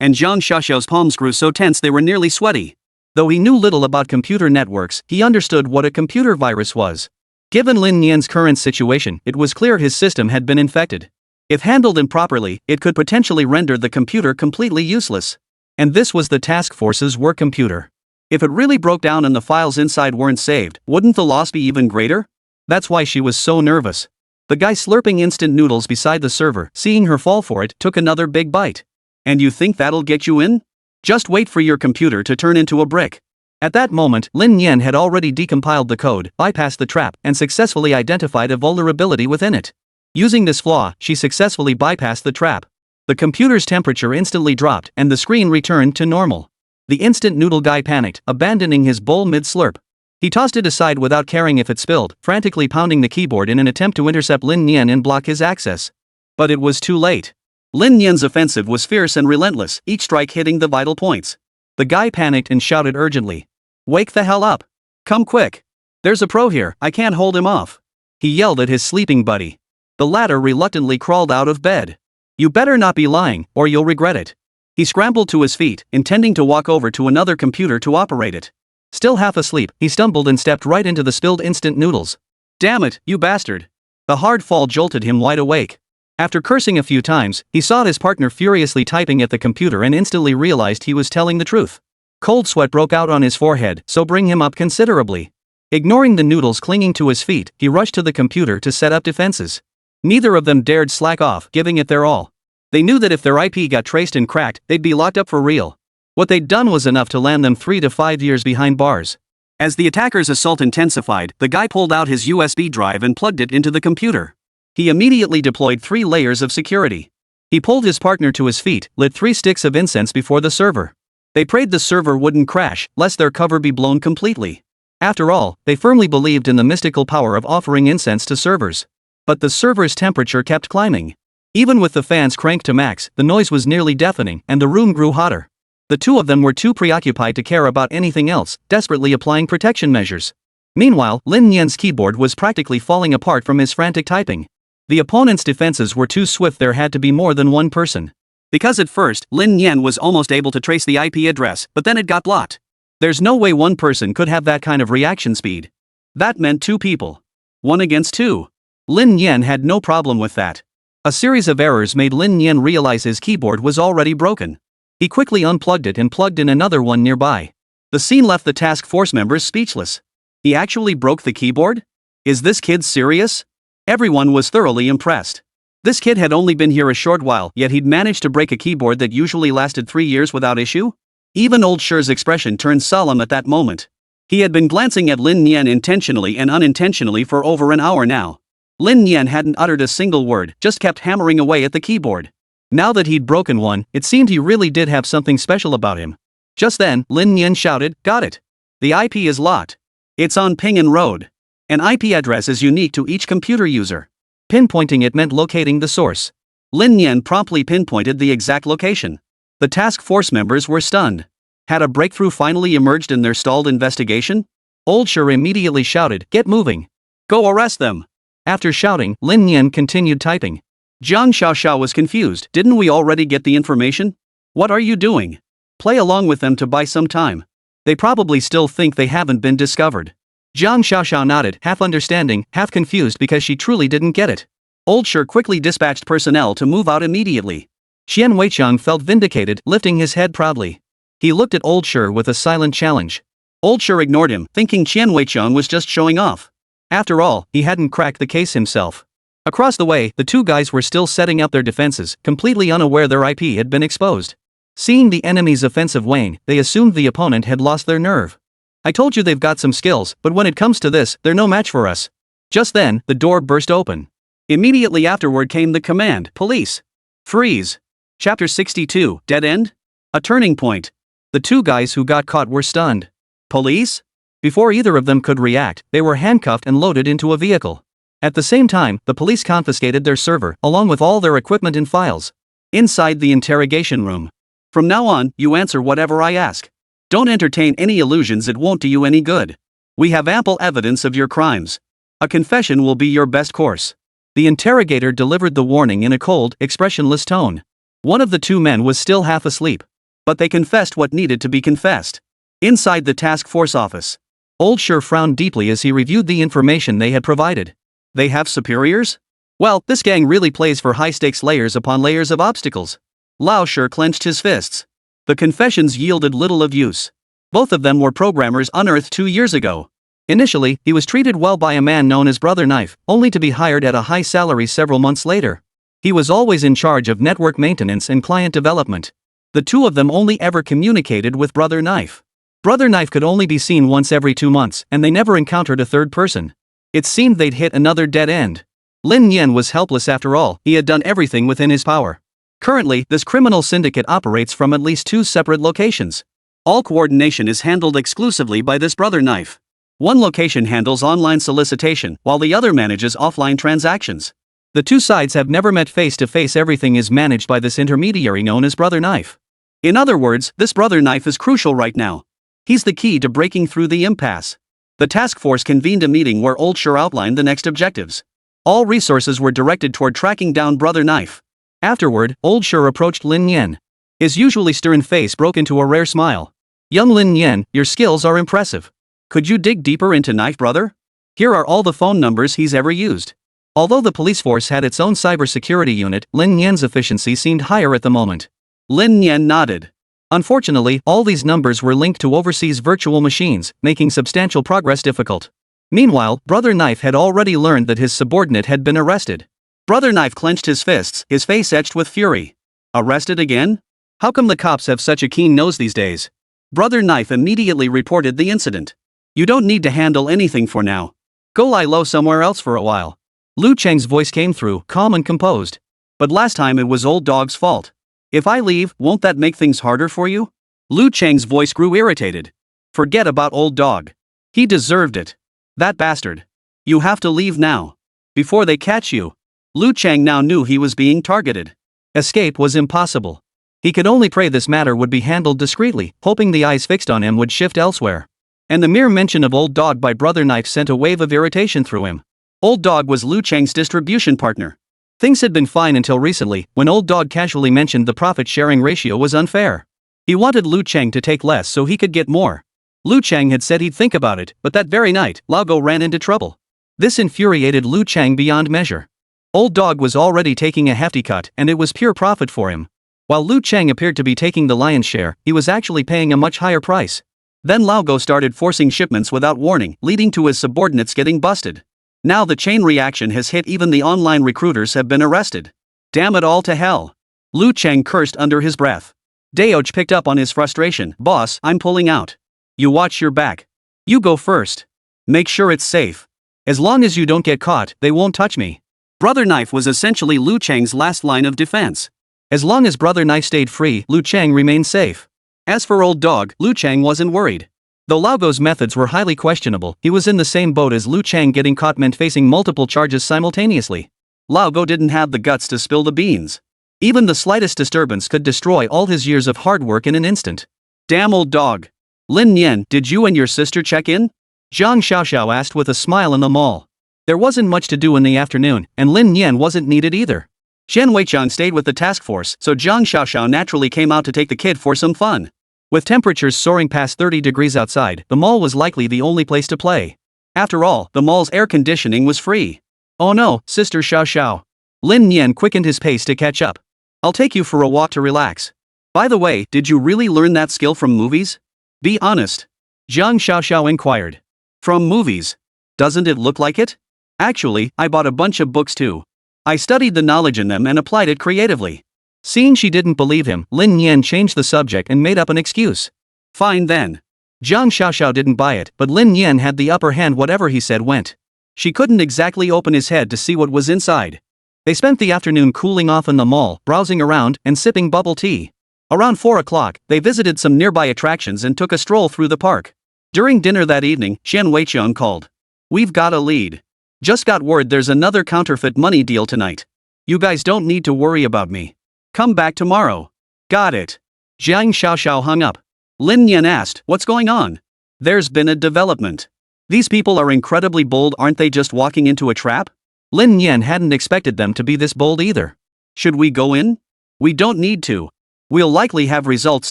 and Zhang Xiaoxiao's palms grew so tense they were nearly sweaty. Though he knew little about computer networks, he understood what a computer virus was. Given Lin Nian's current situation, it was clear his system had been infected. If handled improperly, it could potentially render the computer completely useless. And this was the task force's work computer. If it really broke down and the files inside weren't saved, wouldn't the loss be even greater? That's why she was so nervous. The guy slurping instant noodles beside the server, seeing her fall for it, took another big bite. And you think that'll get you in? Just wait for your computer to turn into a brick. At that moment, Lin Nian had already decompiled the code, bypassed the trap, and successfully identified a vulnerability within it. Using this flaw, she successfully bypassed the trap. The computer's temperature instantly dropped, and the screen returned to normal. The instant noodle guy panicked, abandoning his bowl mid-slurp. He tossed it aside without caring if it spilled, frantically pounding the keyboard in an attempt to intercept Lin Nian and block his access. But it was too late. Lin Nian's offensive was fierce and relentless, each strike hitting the vital points. The guy panicked and shouted urgently. "Wake the hell up! Come quick! There's a pro here, I can't hold him off!" He yelled at his sleeping buddy. The latter reluctantly crawled out of bed. "You better not be lying, or you'll regret it." He scrambled to his feet, intending to walk over to another computer to operate it. Still half asleep, he stumbled and stepped right into the spilled instant noodles. "Damn it, you bastard!" The hard fall jolted him wide awake. After cursing a few times, he saw his partner furiously typing at the computer and instantly realized he was telling the truth. Cold sweat broke out on his forehead, so bring him up considerably. Ignoring the noodles clinging to his feet, he rushed to the computer to set up defenses. Neither of them dared slack off, giving it their all. They knew that if their IP got traced and cracked, they'd be locked up for real. What they'd done was enough to land them 3 to 5 years behind bars. As the attacker's assault intensified, the guy pulled out his USB drive and plugged it into the computer. He immediately deployed 3 layers of security. He pulled his partner to his feet, lit 3 sticks of incense before the server. They prayed the server wouldn't crash, lest their cover be blown completely. After all, they firmly believed in the mystical power of offering incense to servers. But the server's temperature kept climbing. Even with the fans cranked to max, the noise was nearly deafening, and the room grew hotter. The two of them were too preoccupied to care about anything else, desperately applying protection measures. Meanwhile, Lin Nian's keyboard was practically falling apart from his frantic typing. The opponent's defenses were too swift, there had to be more than one person. Because at first, Lin Nian was almost able to trace the IP address, but then it got blocked. There's no way one person could have that kind of reaction speed. That meant 2 people. 1 against 2. Lin Nian had no problem with that. A series of errors made Lin Nian realize his keyboard was already broken. He quickly unplugged it and plugged in another one nearby. The scene left the task force members speechless. He actually broke the keyboard? Is this kid serious? Everyone was thoroughly impressed. This kid had only been here a short while, yet he'd managed to break a keyboard that usually lasted 3 years without issue? Even old Shi's expression turned solemn at that moment. He had been glancing at Lin Nian intentionally and unintentionally for over an hour now. Lin Nian hadn't uttered a single word, just kept hammering away at the keyboard. Now that he'd broken one, it seemed he really did have something special about him. Just then, Lin Nian shouted, "Got it! The IP is locked. It's on Pingan Road. An IP address is unique to each computer user." Pinpointing it meant locating the source. Lin Nian promptly pinpointed the exact location. The task force members were stunned. Had a breakthrough finally emerged in their stalled investigation? Old Shi immediately shouted, "Get moving! Go arrest them!" After shouting, Lin Nian continued typing. Zhang Xiaoxiao was confused. "Didn't we already get the information? What are you doing? Play along with them to buy some time. They probably still think they haven't been discovered." Zhang Xiaoxiao nodded, half understanding, half confused because she truly didn't get it. Old Shi quickly dispatched personnel to move out immediately. Qian Weiqiang felt vindicated, lifting his head proudly. He looked at Old Shi with a silent challenge. Old Shi ignored him, thinking Qian Weiqiang was just showing off. After all, he hadn't cracked the case himself. Across the way, the 2 guys were still setting up their defenses, completely unaware their IP had been exposed. Seeing the enemy's offensive wane, they assumed the opponent had lost their nerve. "I told you they've got some skills, but when it comes to this, they're no match for us." Just then, the door burst open. Immediately afterward came the command, "Police! Freeze!" Chapter 62, Dead End? A turning point. The two guys who got caught were stunned. Police? Before either of them could react, they were handcuffed and loaded into a vehicle. At the same time, the police confiscated their server, along with all their equipment and files. Inside the interrogation room. "From now on, you answer whatever I ask. Don't entertain any illusions, it won't do you any good. We have ample evidence of your crimes. A confession will be your best course." The interrogator delivered the warning in a cold, expressionless tone. One of the two men was still half asleep. But they confessed what needed to be confessed. Inside the task force office, Old Sher frowned deeply as he reviewed the information they had provided. They have superiors? Well, this gang really plays for high-stakes layers upon layers of obstacles. Lao Sher clenched his fists. The confessions yielded little of use. Both of them were programmers unearthed 2 years ago. Initially, he was treated well by a man known as Brother Knife, only to be hired at a high salary several months later. He was always in charge of network maintenance and client development. The two of them only ever communicated with Brother Knife. Brother Knife could only be seen once every 2 months, and they never encountered a third person. It seemed they'd hit another dead end. Lin Nian was helpless after all, he had done everything within his power. Currently, this criminal syndicate operates from at least 2 separate locations. All coordination is handled exclusively by this Brother Knife. One location handles online solicitation, while the other manages offline transactions. The two sides have never met face to face, everything is managed by this intermediary known as Brother Knife. In other words, this Brother Knife is crucial right now. He's the key to breaking through the impasse. The task force convened a meeting where Old Sher outlined the next objectives. All resources were directed toward tracking down Brother Knife. Afterward, Old Sher approached Lin Nian. His usually stern face broke into a rare smile. "Young Lin Nian, your skills are impressive. Could you dig deeper into Knife, brother? Here are all the phone numbers he's ever used." Although the police force had its own cybersecurity unit, Lin Nian's efficiency seemed higher at the moment. Lin Nian nodded. Unfortunately, all these numbers were linked to overseas virtual machines, making substantial progress difficult. Meanwhile, Brother Knife had already learned that his subordinate had been arrested. Brother Knife clenched his fists, his face etched with fury. Arrested again? How come the cops have such a keen nose these days? Brother Knife immediately reported the incident. "You don't need to handle anything for now. Go lie low somewhere else for a while." Lu Cheng's voice came through, calm and composed. "But last time it was Old Dog's fault. If I leave, won't that make things harder for you?" Lu Cheng's voice grew irritated. "Forget about Old Dog. He deserved it. That bastard. You have to leave now. Before they catch you." Lu Cheng now knew he was being targeted. Escape was impossible. He could only pray this matter would be handled discreetly, hoping the eyes fixed on him would shift elsewhere. And the mere mention of Old Dog by Brother Knife sent a wave of irritation through him. Old Dog was Lu Cheng's distribution partner. Things had been fine until recently, when Old Dog casually mentioned the profit-sharing ratio was unfair. He wanted Lu Cheng to take less so he could get more. Lu Cheng had said he'd think about it, but that very night, Lao Go ran into trouble. This infuriated Lu Cheng beyond measure. Old Dog was already taking a hefty cut, and it was pure profit for him. While Lu Cheng appeared to be taking the lion's share, he was actually paying a much higher price. Then Lao Go started forcing shipments without warning, leading to his subordinates getting busted. Now the chain reaction has hit, even the online recruiters have been arrested. Damn it all to hell. Lu Cheng cursed under his breath. Daoj picked up on his frustration. "Boss, I'm pulling out. You watch your back. You go first. Make sure it's safe. As long as you don't get caught, they won't touch me." Brother Knife was essentially Lu Cheng's last line of defense. As long as Brother Knife stayed free, Lu Cheng remained safe. As for Old Dog, Lu Cheng wasn't worried. Though Lao Go's methods were highly questionable, he was in the same boat as Lu Cheng. Getting caught meant facing multiple charges simultaneously. Lao Go didn't have the guts to spill the beans. Even the slightest disturbance could destroy all his years of hard work in an instant. "Damn Old Dog. Lin Nian, did you and your sister check in?" Zhang Xiaoxiao asked with a smile in the mall. There wasn't much to do in the afternoon, and Lin Nian wasn't needed either. Zhen Weichang stayed with the task force, so Zhang Xiaoxiao naturally came out to take the kid for some fun. With temperatures soaring past 30 degrees outside, the mall was likely the only place to play. After all, the mall's air conditioning was free. "Oh no, Sister Xiaoxiao." Lin Nian quickened his pace to catch up. "I'll take you for a walk to relax. By the way, did you really learn that skill from movies? Be honest." Zhang Xiaoxiao inquired. "From movies? Doesn't it look like it? Actually, I bought a bunch of books too. I studied the knowledge in them and applied it creatively." Seeing she didn't believe him, Lin Nian changed the subject and made up an excuse. "Fine then." Zhang Xiaoxiao didn't buy it, but Lin Nian had the upper hand, whatever he said went. She couldn't exactly open his head to see what was inside. They spent the afternoon cooling off in the mall, browsing around, and sipping bubble tea. Around 4 o'clock, they visited some nearby attractions and took a stroll through the park. During dinner that evening, Xian Weiqiang called. "We've got a lead. Just got word there's another counterfeit money deal tonight. You guys don't need to worry about me. Come back tomorrow." "Got it." Jiang Xiaoxiao hung up. Lin Nian asked, "What's going on?" "There's been a development. These people are incredibly bold, aren't they, just walking into a trap?" Lin Nian hadn't expected them to be this bold either. "Should we go in?" "We don't need to. We'll likely have results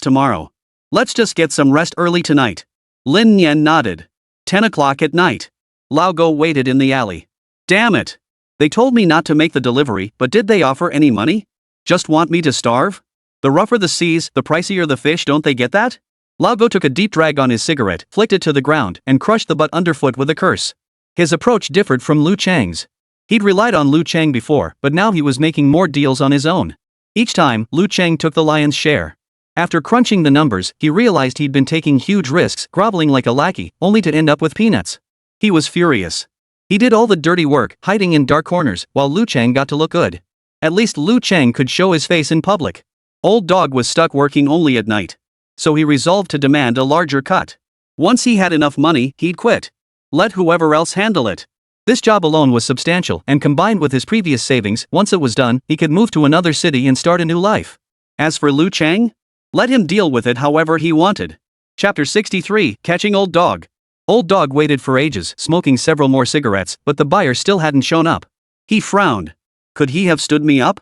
tomorrow. Let's just get some rest early tonight." Lin Nian nodded. 10 o'clock at night. Lao Go waited in the alley. "Damn it. They told me not to make the delivery, but did they offer any money? Just want me to starve? The rougher the seas, the pricier the fish, don't they get that?" Lao Go took a deep drag on his cigarette, flicked it to the ground, and crushed the butt underfoot with a curse. His approach differed from Lu Chang's. He'd relied on Lu Chang before, but now he was making more deals on his own. Each time, Lu Chang took the lion's share. After crunching the numbers, he realized he'd been taking huge risks, groveling like a lackey, only to end up with peanuts. He was furious. He did all the dirty work, hiding in dark corners, while Lu Chang got to look good. At least Lu Chang could show his face in public. Old Dog was stuck working only at night. So he resolved to demand a larger cut. Once he had enough money, he'd quit. Let whoever else handle it. This job alone was substantial, and combined with his previous savings, once it was done, he could move to another city and start a new life. As for Lu Chang, let him deal with it however he wanted. Chapter 63, Catching Old Dog. Old Dog waited for ages, smoking several more cigarettes, but the buyer still hadn't shown up. He frowned. "Could he have stood me up?"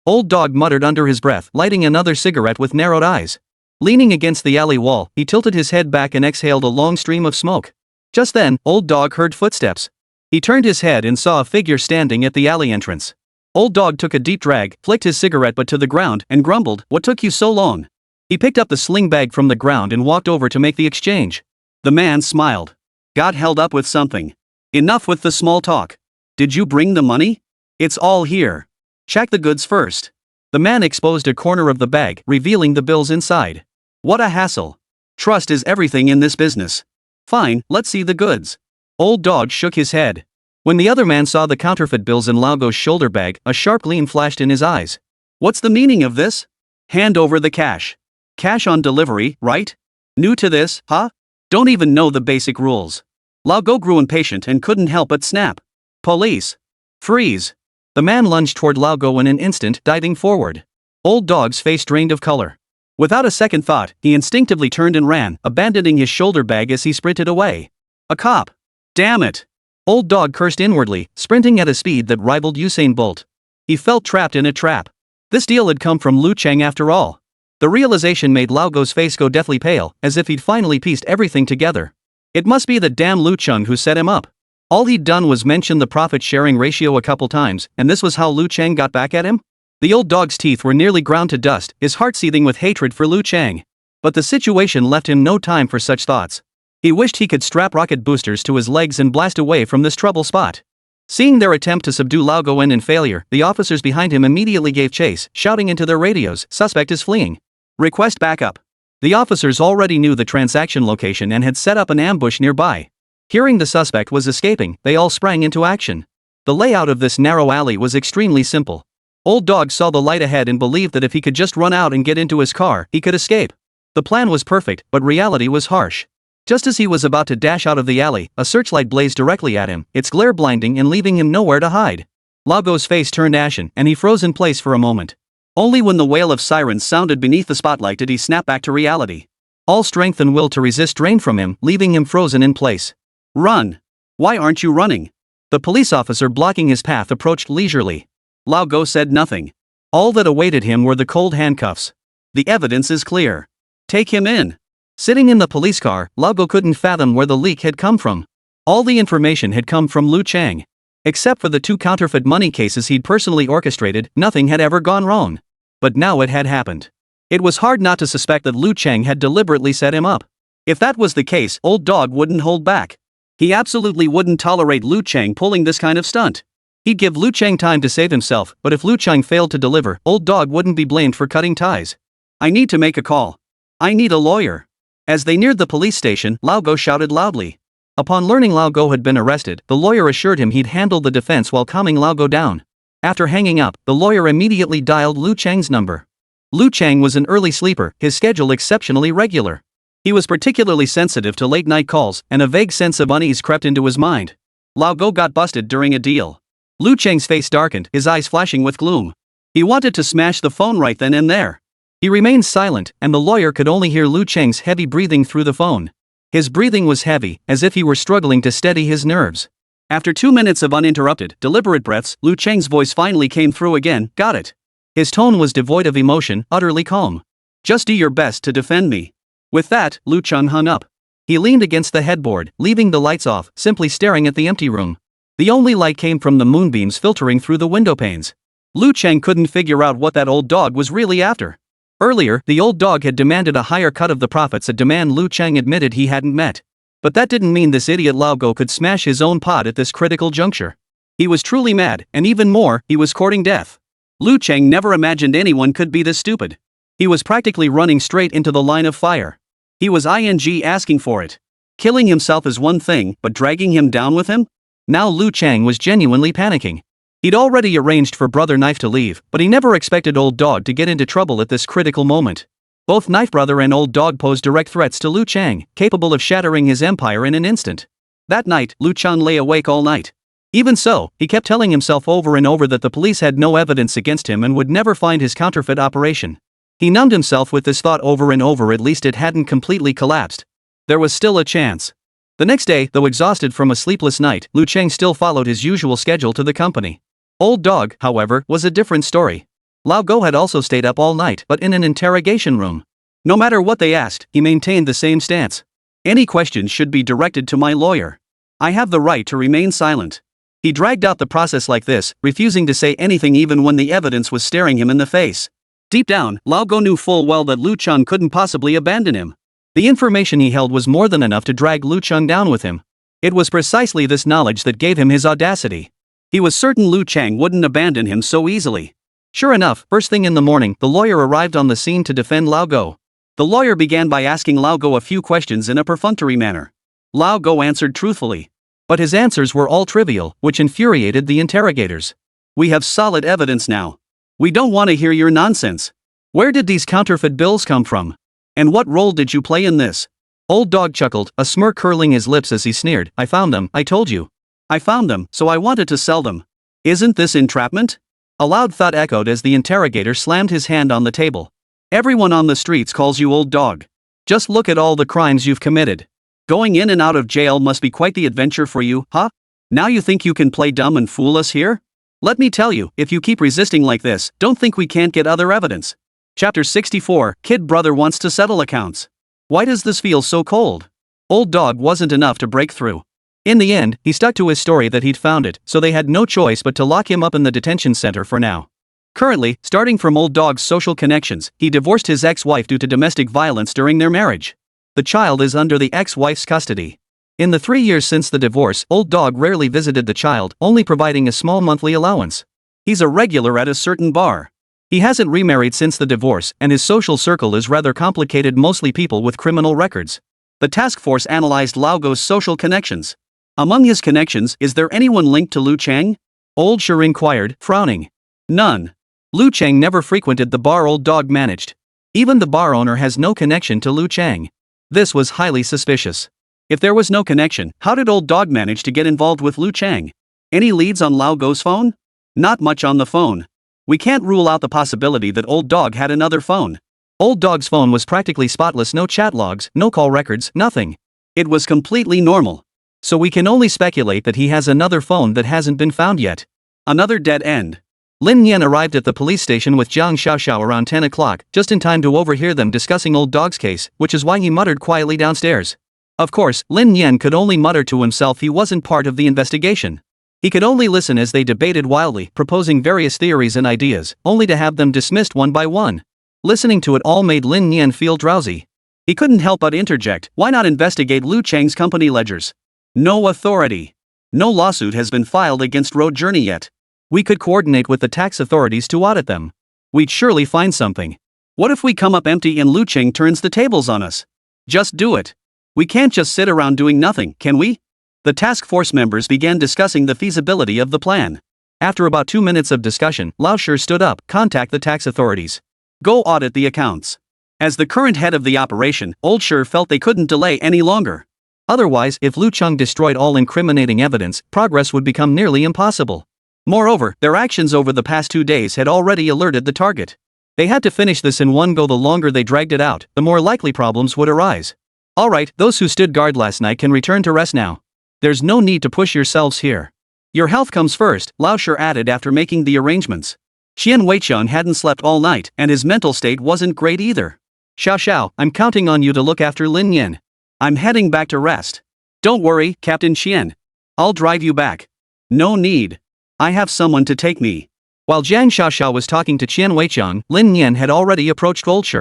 Old Dog muttered under his breath, lighting another cigarette with narrowed eyes. Leaning against the alley wall, he tilted his head back and exhaled a long stream of smoke. Just then, Old Dog heard footsteps. He turned his head and saw a figure standing at the alley entrance. Old Dog took a deep drag, flicked his cigarette butt to the ground, and grumbled, "What took you so long?" He picked up the sling bag from the ground and walked over to make the exchange. The man smiled. "Got held up with something. Enough with the small talk. Did you bring the money? It's all here. Check the goods first." The man exposed a corner of the bag, revealing the bills inside. What a hassle. Trust is everything in this business. Fine, let's see the goods. Old Dog shook his head. When the other man saw the counterfeit bills in Lao Go's shoulder bag, a sharp gleam flashed in his eyes. "What's the meaning of this?" "Hand over the cash. Cash on delivery, right? New to this, huh? Don't even know the basic rules." Lao Go grew impatient and couldn't help but snap. "Police. Freeze." The man lunged toward Lao Go in an instant, diving forward. Old Dog's face drained of color. Without a second thought, he instinctively turned and ran, abandoning his shoulder bag as he sprinted away. A cop. Damn it. Old Dog cursed inwardly, sprinting at a speed that rivaled Usain Bolt. He felt trapped in a trap. This deal had come from Lu Chang after all. The realization made Lao Go's face go deathly pale, as if he'd finally pieced everything together. It must be the damn Lu Chang who set him up. All he'd done was mention the profit-sharing ratio a couple times, and this was how Lu Chang got back at him? The old dog's teeth were nearly ground to dust, his heart seething with hatred for Lu Chang. But the situation left him no time for such thoughts. He wished he could strap rocket boosters to his legs and blast away from this trouble spot. Seeing their attempt to subdue Lao Go end in failure, the officers behind him immediately gave chase, shouting into their radios, "Suspect is fleeing. Request backup." The officers already knew the transaction location and had set up an ambush nearby. Hearing the suspect was escaping, they all sprang into action. The layout of this narrow alley was extremely simple. Old Dog saw the light ahead and believed that if he could just run out and get into his car, he could escape. The plan was perfect, but reality was harsh. Just as he was about to dash out of the alley, a searchlight blazed directly at him, its glare blinding and leaving him nowhere to hide. Lao Go's face turned ashen, and he froze in place for a moment. Only when the wail of sirens sounded beneath the spotlight did he snap back to reality. All strength and will to resist drained from him, leaving him frozen in place. "Run! Why aren't you running?" The police officer blocking his path approached leisurely. Lao Go said nothing. All that awaited him were the cold handcuffs. "The evidence is clear. Take him in." Sitting in the police car, Lao Go couldn't fathom where the leak had come from. All the information had come from Lu Chang. Except for the 2 counterfeit money cases he'd personally orchestrated, nothing had ever gone wrong. But now it had happened. It was hard not to suspect that Lu Chang had deliberately set him up. If that was the case, Old Dog wouldn't hold back. He absolutely wouldn't tolerate Lu Chang pulling this kind of stunt. He'd give Lu Chang time to save himself, but if Lu Chang failed to deliver, Old Dog wouldn't be blamed for cutting ties. "I need to make a call. I need a lawyer." As they neared the police station, Lao Go shouted loudly. Upon learning Lao Go had been arrested, the lawyer assured him he'd handle the defense while calming Lao Go down. After hanging up, the lawyer immediately dialed Lu Chang's number. Lu Chang was an early sleeper, his schedule exceptionally regular. He was particularly sensitive to late-night calls, and a vague sense of unease crept into his mind. Lao Go got busted during a deal. Lu Chang's face darkened, his eyes flashing with gloom. He wanted to smash the phone right then and there. He remained silent, and the lawyer could only hear Lu Chang's heavy breathing through the phone. His breathing was heavy, as if he were struggling to steady his nerves. After 2 minutes of uninterrupted, deliberate breaths, Lu Chang's voice finally came through again. Got it. His tone was devoid of emotion, utterly calm. Just do your best to defend me. With that, Lu Chang hung up. He leaned against the headboard, leaving the lights off, simply staring at the empty room. The only light came from the moonbeams filtering through the window panes. Lu Chang couldn't figure out what that old dog was really after. Earlier, the old dog had demanded a higher cut of the profits, a demand Lu Chang admitted he hadn't met. But that didn't mean this idiot Lao Go could smash his own pot at this critical juncture. He was truly mad, and even more, he was courting death. Lu Chang never imagined anyone could be this stupid. He was practically running straight into the line of fire. He was asking for it. Killing himself is one thing, but dragging him down with him? Now Lu Chang was genuinely panicking. He'd already arranged for Brother Knife to leave, but he never expected Old Dog to get into trouble at this critical moment. Both Knife Brother and Old Dog posed direct threats to Lu Chang, capable of shattering his empire in an instant. That night, Lu Chang lay awake all night. Even so, he kept telling himself over and over that the police had no evidence against him and would never find his counterfeit operation. He numbed himself with this thought over and over. At least it hadn't completely collapsed. There was still a chance. The next day, though exhausted from a sleepless night, Lu Chang still followed his usual schedule to the company. Old Dog, however, was a different story. Lao Go had also stayed up all night, but in an interrogation room. No matter what they asked, he maintained the same stance. Any questions should be directed to my lawyer. I have the right to remain silent. He dragged out the process like this, refusing to say anything even when the evidence was staring him in the face. Deep down, Lao Go knew full well that Lu Chang couldn't possibly abandon him. The information he held was more than enough to drag Lu Chang down with him. It was precisely this knowledge that gave him his audacity. He was certain Lu Chang wouldn't abandon him so easily. Sure enough, first thing in the morning, the lawyer arrived on the scene to defend Lao Go. The lawyer began by asking Lao Go a few questions in a perfunctory manner. Lao Go answered truthfully. But his answers were all trivial, which infuriated the interrogators. We have solid evidence now. We don't want to hear your nonsense. Where did these counterfeit bills come from? And what role did you play in this? Old Dog chuckled, a smirk curling his lips as he sneered. I found them, I told you. I found them, so I wanted to sell them. Isn't this entrapment? A loud thud echoed as the interrogator slammed his hand on the table. Everyone on the streets calls you Old Dog. Just look at all the crimes you've committed. Going in and out of jail must be quite the adventure for you, huh? Now you think you can play dumb and fool us here? Let me tell you, if you keep resisting like this, don't think we can't get other evidence. Chapter 64, Kid Brother wants to settle accounts. Why does this feel so cold? Old Dog wasn't enough to break through. In the end, he stuck to his story that he'd found it, so they had no choice but to lock him up in the detention center for now. Currently, starting from Old Dog's social connections, he divorced his ex-wife due to domestic violence during their marriage. The child is under the ex-wife's custody. In the 3 years since the divorce, Old Dog rarely visited the child, only providing a small monthly allowance. He's a regular at a certain bar. He hasn't remarried since the divorce, and his social circle is rather complicated, mostly people with criminal records. The task force analyzed Lao Go's social connections. Among his connections, is there anyone linked to Lu Chang? Old Sure inquired, frowning. None. Lu Chang never frequented the bar Old Dog managed. Even the bar owner has no connection to Lu Chang. This was highly suspicious. If there was no connection, how did Old Dog manage to get involved with Lu Chang? Any leads on Lao Go's phone? Not much on the phone. We can't rule out the possibility that Old Dog had another phone. Old Dog's phone was practically spotless, no chat logs, no call records, nothing. It was completely normal. So we can only speculate that he has another phone that hasn't been found yet. Another dead end. Lin Nian arrived at the police station with Jiang Xiaoxiao around 10 o'clock, just in time to overhear them discussing Old Dog's case, which is why he muttered quietly downstairs. Of course, Lin Nian could only mutter to himself he wasn't part of the investigation. He could only listen as they debated wildly, proposing various theories and ideas, only to have them dismissed one by one. Listening to it all made Lin Nian feel drowsy. He couldn't help but interject, why not investigate Lu Chang's company ledgers? No authority. No lawsuit has been filed against Road Journey yet. We could coordinate with the tax authorities to audit them. We'd surely find something. What if we come up empty and Lu Chang turns the tables on us? Just do it. We can't just sit around doing nothing, can we? The task force members began discussing the feasibility of the plan. After about 2 minutes of discussion, Lao Shi stood up, contact the tax authorities. Go audit the accounts. As the current head of the operation, Old Shi felt they couldn't delay any longer. Otherwise, if Lu Cheng destroyed all incriminating evidence, progress would become nearly impossible. Moreover, their actions over the past 2 days had already alerted the target. They had to finish this in one go. The longer they dragged it out, the more likely problems would arise. Alright, those who stood guard last night can return to rest now. There's no need to push yourselves here. Your health comes first, Lao Shi added after making the arrangements. Qian Weicheng hadn't slept all night, and his mental state wasn't great either. Xiao, I'm counting on you to look after Lin Nian. I'm heading back to rest. Don't worry, Captain Qian. I'll drive you back. No need. I have someone to take me. While Jiang Xiao was talking to Qian Weicheng, Lin Nian had already approached Old Shi.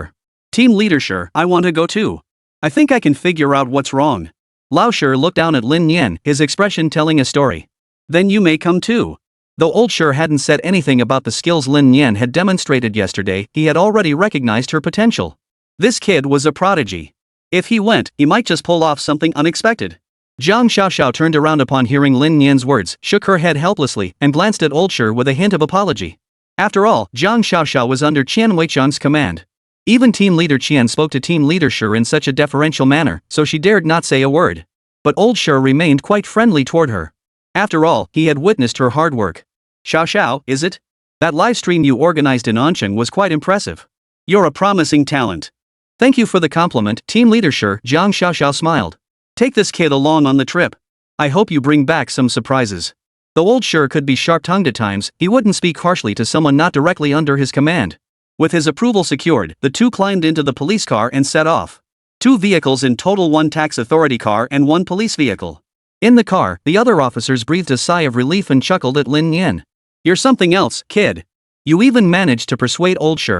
Team leader Shi, I want to go too. I think I can figure out what's wrong. Lao Shi looked down at Lin Nian, his expression telling a story. Then you may come too. Though Old Shi hadn't said anything about the skills Lin Nian had demonstrated yesterday, he had already recognized her potential. This kid was a prodigy. If he went, he might just pull off something unexpected. Jiang Xiao turned around upon hearing Lin Nian's words, shook her head helplessly, and glanced at Old Shi with a hint of apology. After all, Jiang Xiao was under Qian Weicheng's command. Even team leader Qian spoke to team leader Shi in such a deferential manner, so she dared not say a word. But Old Shi remained quite friendly toward her. After all, he had witnessed her hard work. Xiao, is it? That live stream you organized in Ansheng was quite impressive. You're a promising talent. Thank you for the compliment, team leader Shi, Jiang Xiao smiled. Take this kid along on the trip. I hope you bring back some surprises. Though Old Shi could be sharp-tongued at times, he wouldn't speak harshly to someone not directly under his command. With his approval secured, the two climbed into the police car and set off. 2 vehicles in total, 1 tax authority car and 1 police vehicle. In the car, the other officers breathed a sigh of relief and chuckled at Lin Nian. You're something else, kid. You even managed to persuade Old Shi.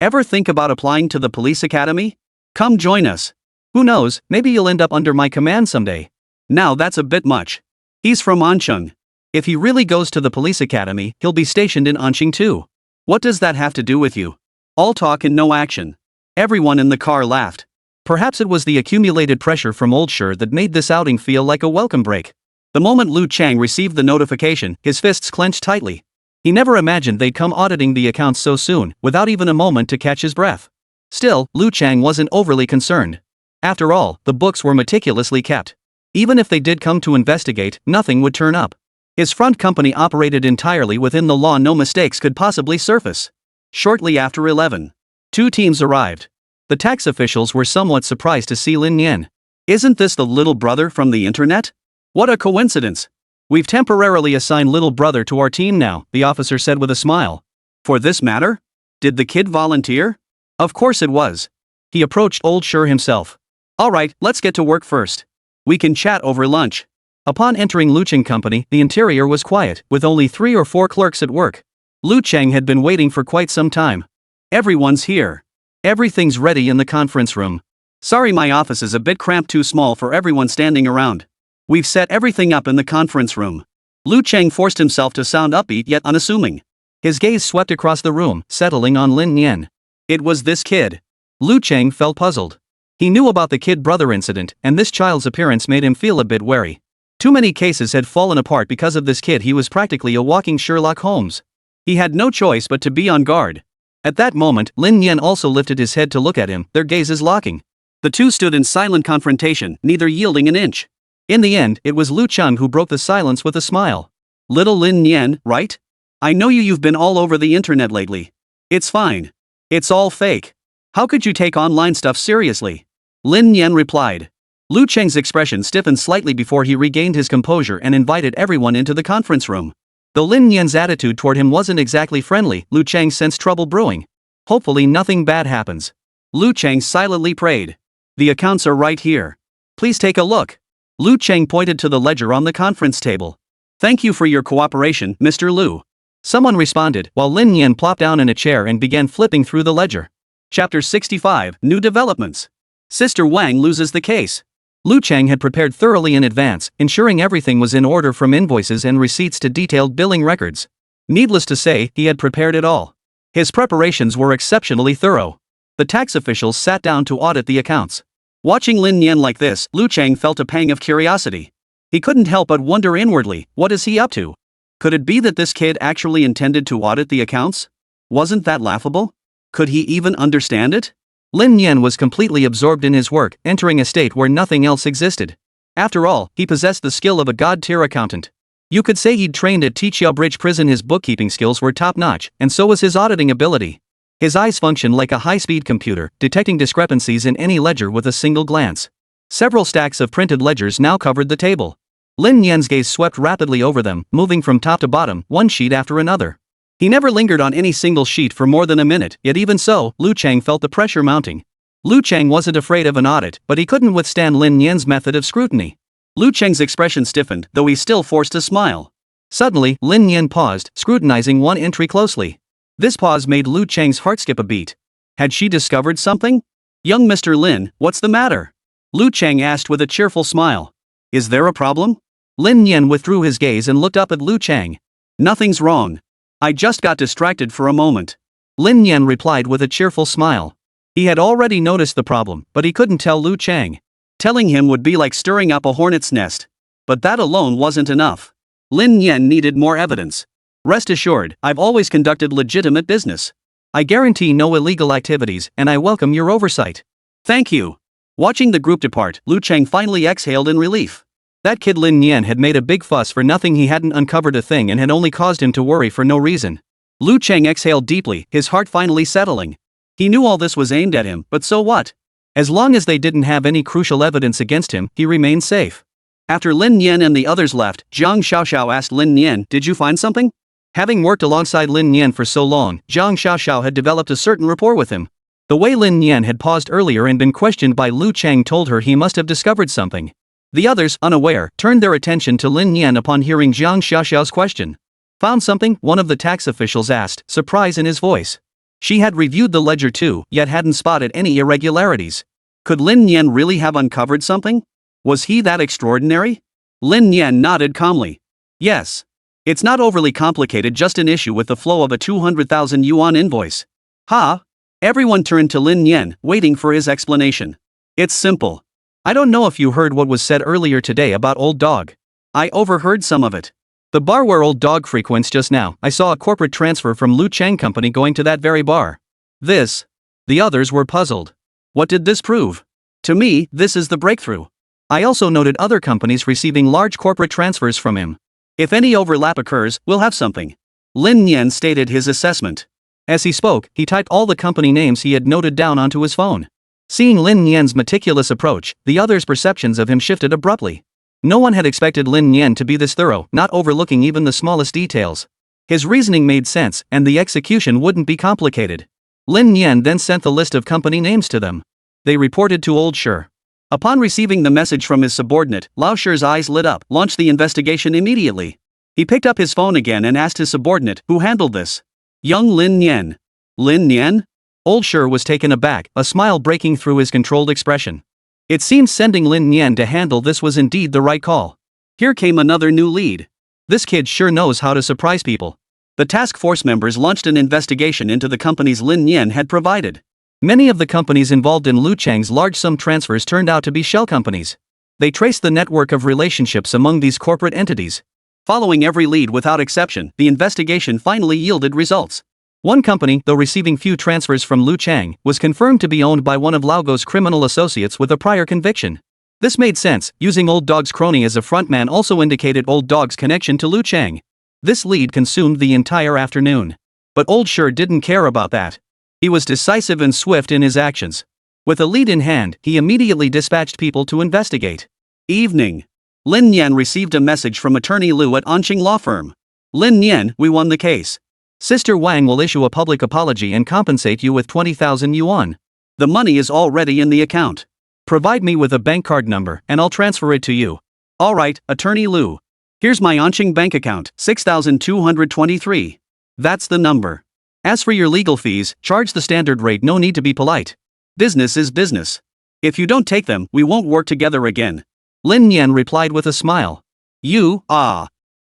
Ever think about applying to the police academy? Come join us. Who knows, maybe you'll end up under my command someday. Now that's a bit much. He's from Ansheng. If he really goes to the police academy, he'll be stationed in Ansheng too. What does that have to do with you? All talk and no action. Everyone in the car laughed. Perhaps it was the accumulated pressure from Old Shi that made this outing feel like a welcome break. The moment Lu Cheng received the notification, his fists clenched tightly. He never imagined they'd come auditing the accounts so soon, without even a moment to catch his breath. Still, Lu Cheng wasn't overly concerned. After all, the books were meticulously kept. Even if they did come to investigate, nothing would turn up. His front company operated entirely within the law. No mistakes could possibly surface. Shortly after 11, 2 teams arrived. The tax officials were somewhat surprised to see Lin Nian. Isn't this the little brother from the internet? What a coincidence. We've temporarily assigned little brother to our team now, the officer said with a smile. For this matter? Did the kid volunteer? Of course it was. He approached Old Shi himself. Alright, let's get to work first. We can chat over lunch. Upon entering Lu Cheng company, the interior was quiet, with only 3 or 4 clerks at work. Lu Cheng had been waiting for quite some time. Everyone's here. Everything's ready in the conference room. Sorry, my office is a bit cramped, too small for everyone standing around. We've set everything up in the conference room. Lu Cheng forced himself to sound upbeat yet unassuming. His gaze swept across the room, settling on Lin Nian. It was this kid. Lu Cheng felt puzzled. He knew about the kid brother incident, and this child's appearance made him feel a bit wary. Too many cases had fallen apart because of this kid. He was practically a walking Sherlock Holmes. He had no choice but to be on guard. At that moment, Lin Nian also lifted his head to look at him, their gazes locking. The two stood in silent confrontation, neither yielding an inch. In the end, it was Lu Cheng who broke the silence with a smile. Little Lin Nian, right? I know you've been all over the internet lately. It's fine. It's all fake. How could you take online stuff seriously? Lin Nian replied. Lu Cheng's expression stiffened slightly before he regained his composure and invited everyone into the conference room. Though Lin Nian's attitude toward him wasn't exactly friendly, Lu Cheng sensed trouble brewing. Hopefully nothing bad happens. Lu Cheng silently prayed. The accounts are right here. Please take a look. Lu Cheng pointed to the ledger on the conference table. Thank you for your cooperation, Mr. Lu. Someone responded, while Lin Nian plopped down in a chair and began flipping through the ledger. Chapter 65, New Developments. Sister Wang loses the case. Lu Cheng had prepared thoroughly in advance, ensuring everything was in order from invoices and receipts to detailed billing records. Needless to say, he had prepared it all. His preparations were exceptionally thorough. The tax officials sat down to audit the accounts. Watching Lin Nian like this, Lu Cheng felt a pang of curiosity. He couldn't help but wonder inwardly, what is he up to? Could it be that this kid actually intended to audit the accounts? Wasn't that laughable? Could he even understand it? Lin Nian was completely absorbed in his work, entering a state where nothing else existed. After all, he possessed the skill of a god-tier accountant. You could say he'd trained at Tichia Bridge Prison. His bookkeeping skills were top-notch, and so was his auditing ability. His eyes functioned like a high-speed computer, detecting discrepancies in any ledger with a single glance. Several stacks of printed ledgers now covered the table. Lin Nian's gaze swept rapidly over them, moving from top to bottom, one sheet after another. He never lingered on any single sheet for more than a minute, yet even so, Lu Chang felt the pressure mounting. Lu Chang wasn't afraid of an audit, but he couldn't withstand Lin Nian's method of scrutiny. Lu Chang's expression stiffened, though he still forced a smile. Suddenly, Lin Nian paused, scrutinizing one entry closely. This pause made Lu Chang's heart skip a beat. Had she discovered something? "Young Mr. Lin, what's the matter?" Lu Chang asked with a cheerful smile. "Is there a problem?" Lin Nian withdrew his gaze and looked up at Lu Chang. "Nothing's wrong. I just got distracted for a moment." Lin Nian replied with a cheerful smile. He had already noticed the problem, but he couldn't tell Lu Chang. Telling him would be like stirring up a hornet's nest. But that alone wasn't enough. Lin Nian needed more evidence. "Rest assured, I've always conducted legitimate business. I guarantee no illegal activities, and I welcome your oversight." "Thank you." Watching the group depart, Lu Chang finally exhaled in relief. That kid Lin Nian had made a big fuss for nothing. He hadn't uncovered a thing and had only caused him to worry for no reason. Lu Chang exhaled deeply, his heart finally settling. He knew all this was aimed at him, but so what? As long as they didn't have any crucial evidence against him, he remained safe. After Lin Nian and the others left, Zhang Xiaoxiao asked Lin Nian, "Did you find something?" Having worked alongside Lin Nian for so long, Zhang Xiaoxiao had developed a certain rapport with him. The way Lin Nian had paused earlier and been questioned by Lu Chang told her he must have discovered something. The others, unaware, turned their attention to Lin Nian upon hearing Zhang Xiaoxiao's question. "Found something?" one of the tax officials asked, surprise in his voice. She had reviewed the ledger too, yet hadn't spotted any irregularities. Could Lin Nian really have uncovered something? Was he that extraordinary? Lin Nian nodded calmly. "Yes. It's not overly complicated, just an issue with the flow of a 200,000 yuan invoice." "Ha?" Everyone turned to Lin Nian, waiting for his explanation. "It's simple. I don't know if you heard what was said earlier today about Old Dog." "I overheard some of it. The bar where Old Dog frequents just now, I saw a corporate transfer from Lu Chang Company going to that very bar." "This?" The others were puzzled. "What did this prove?" "To me, this is the breakthrough. I also noted other companies receiving large corporate transfers from him. If any overlap occurs, we'll have something." Lin Nian stated his assessment. As he spoke, he typed all the company names he had noted down onto his phone. Seeing Lin Nian's meticulous approach, the others' perceptions of him shifted abruptly. No one had expected Lin Nian to be this thorough, not overlooking even the smallest details. His reasoning made sense, and the execution wouldn't be complicated. Lin Nian then sent the list of company names to them. They reported to Old Shi. Upon receiving the message from his subordinate, Lao Shi's eyes lit up, launched the investigation immediately. He picked up his phone again and asked his subordinate, who handled this. "Young Lin Nian." "Lin Nian?" Old Shi was taken aback, a smile breaking through his controlled expression. It seemed sending Lin Nian to handle this was indeed the right call. Here came another new lead. This kid sure knows how to surprise people. The task force members launched an investigation into the companies Lin Nian had provided. Many of the companies involved in Lu Chang's large sum transfers turned out to be shell companies. They traced the network of relationships among these corporate entities. Following every lead without exception, the investigation finally yielded results. One company, though receiving few transfers from Lu Chang, was confirmed to be owned by one of Laogo's criminal associates with a prior conviction. This made sense, using Old Dog's crony as a frontman also indicated Old Dog's connection to Lu Chang. This lead consumed the entire afternoon. But Old Shi didn't care about that. He was decisive and swift in his actions. With a lead in hand, he immediately dispatched people to investigate. Evening. Lin Nian received a message from attorney Lu at Anqing Law Firm. "Lin Nian, we won the case. Sister Wang will issue a public apology and compensate you with 20,000 yuan. The money is already in the account. Provide me with a bank card number and I'll transfer it to you." "Alright, attorney Lu. Here's my Anqing bank account, 6,223. That's the number. As for your legal fees, charge the standard rate, no need to be polite. Business is business. If you don't take them, we won't work together again." Lin Nian replied with a smile.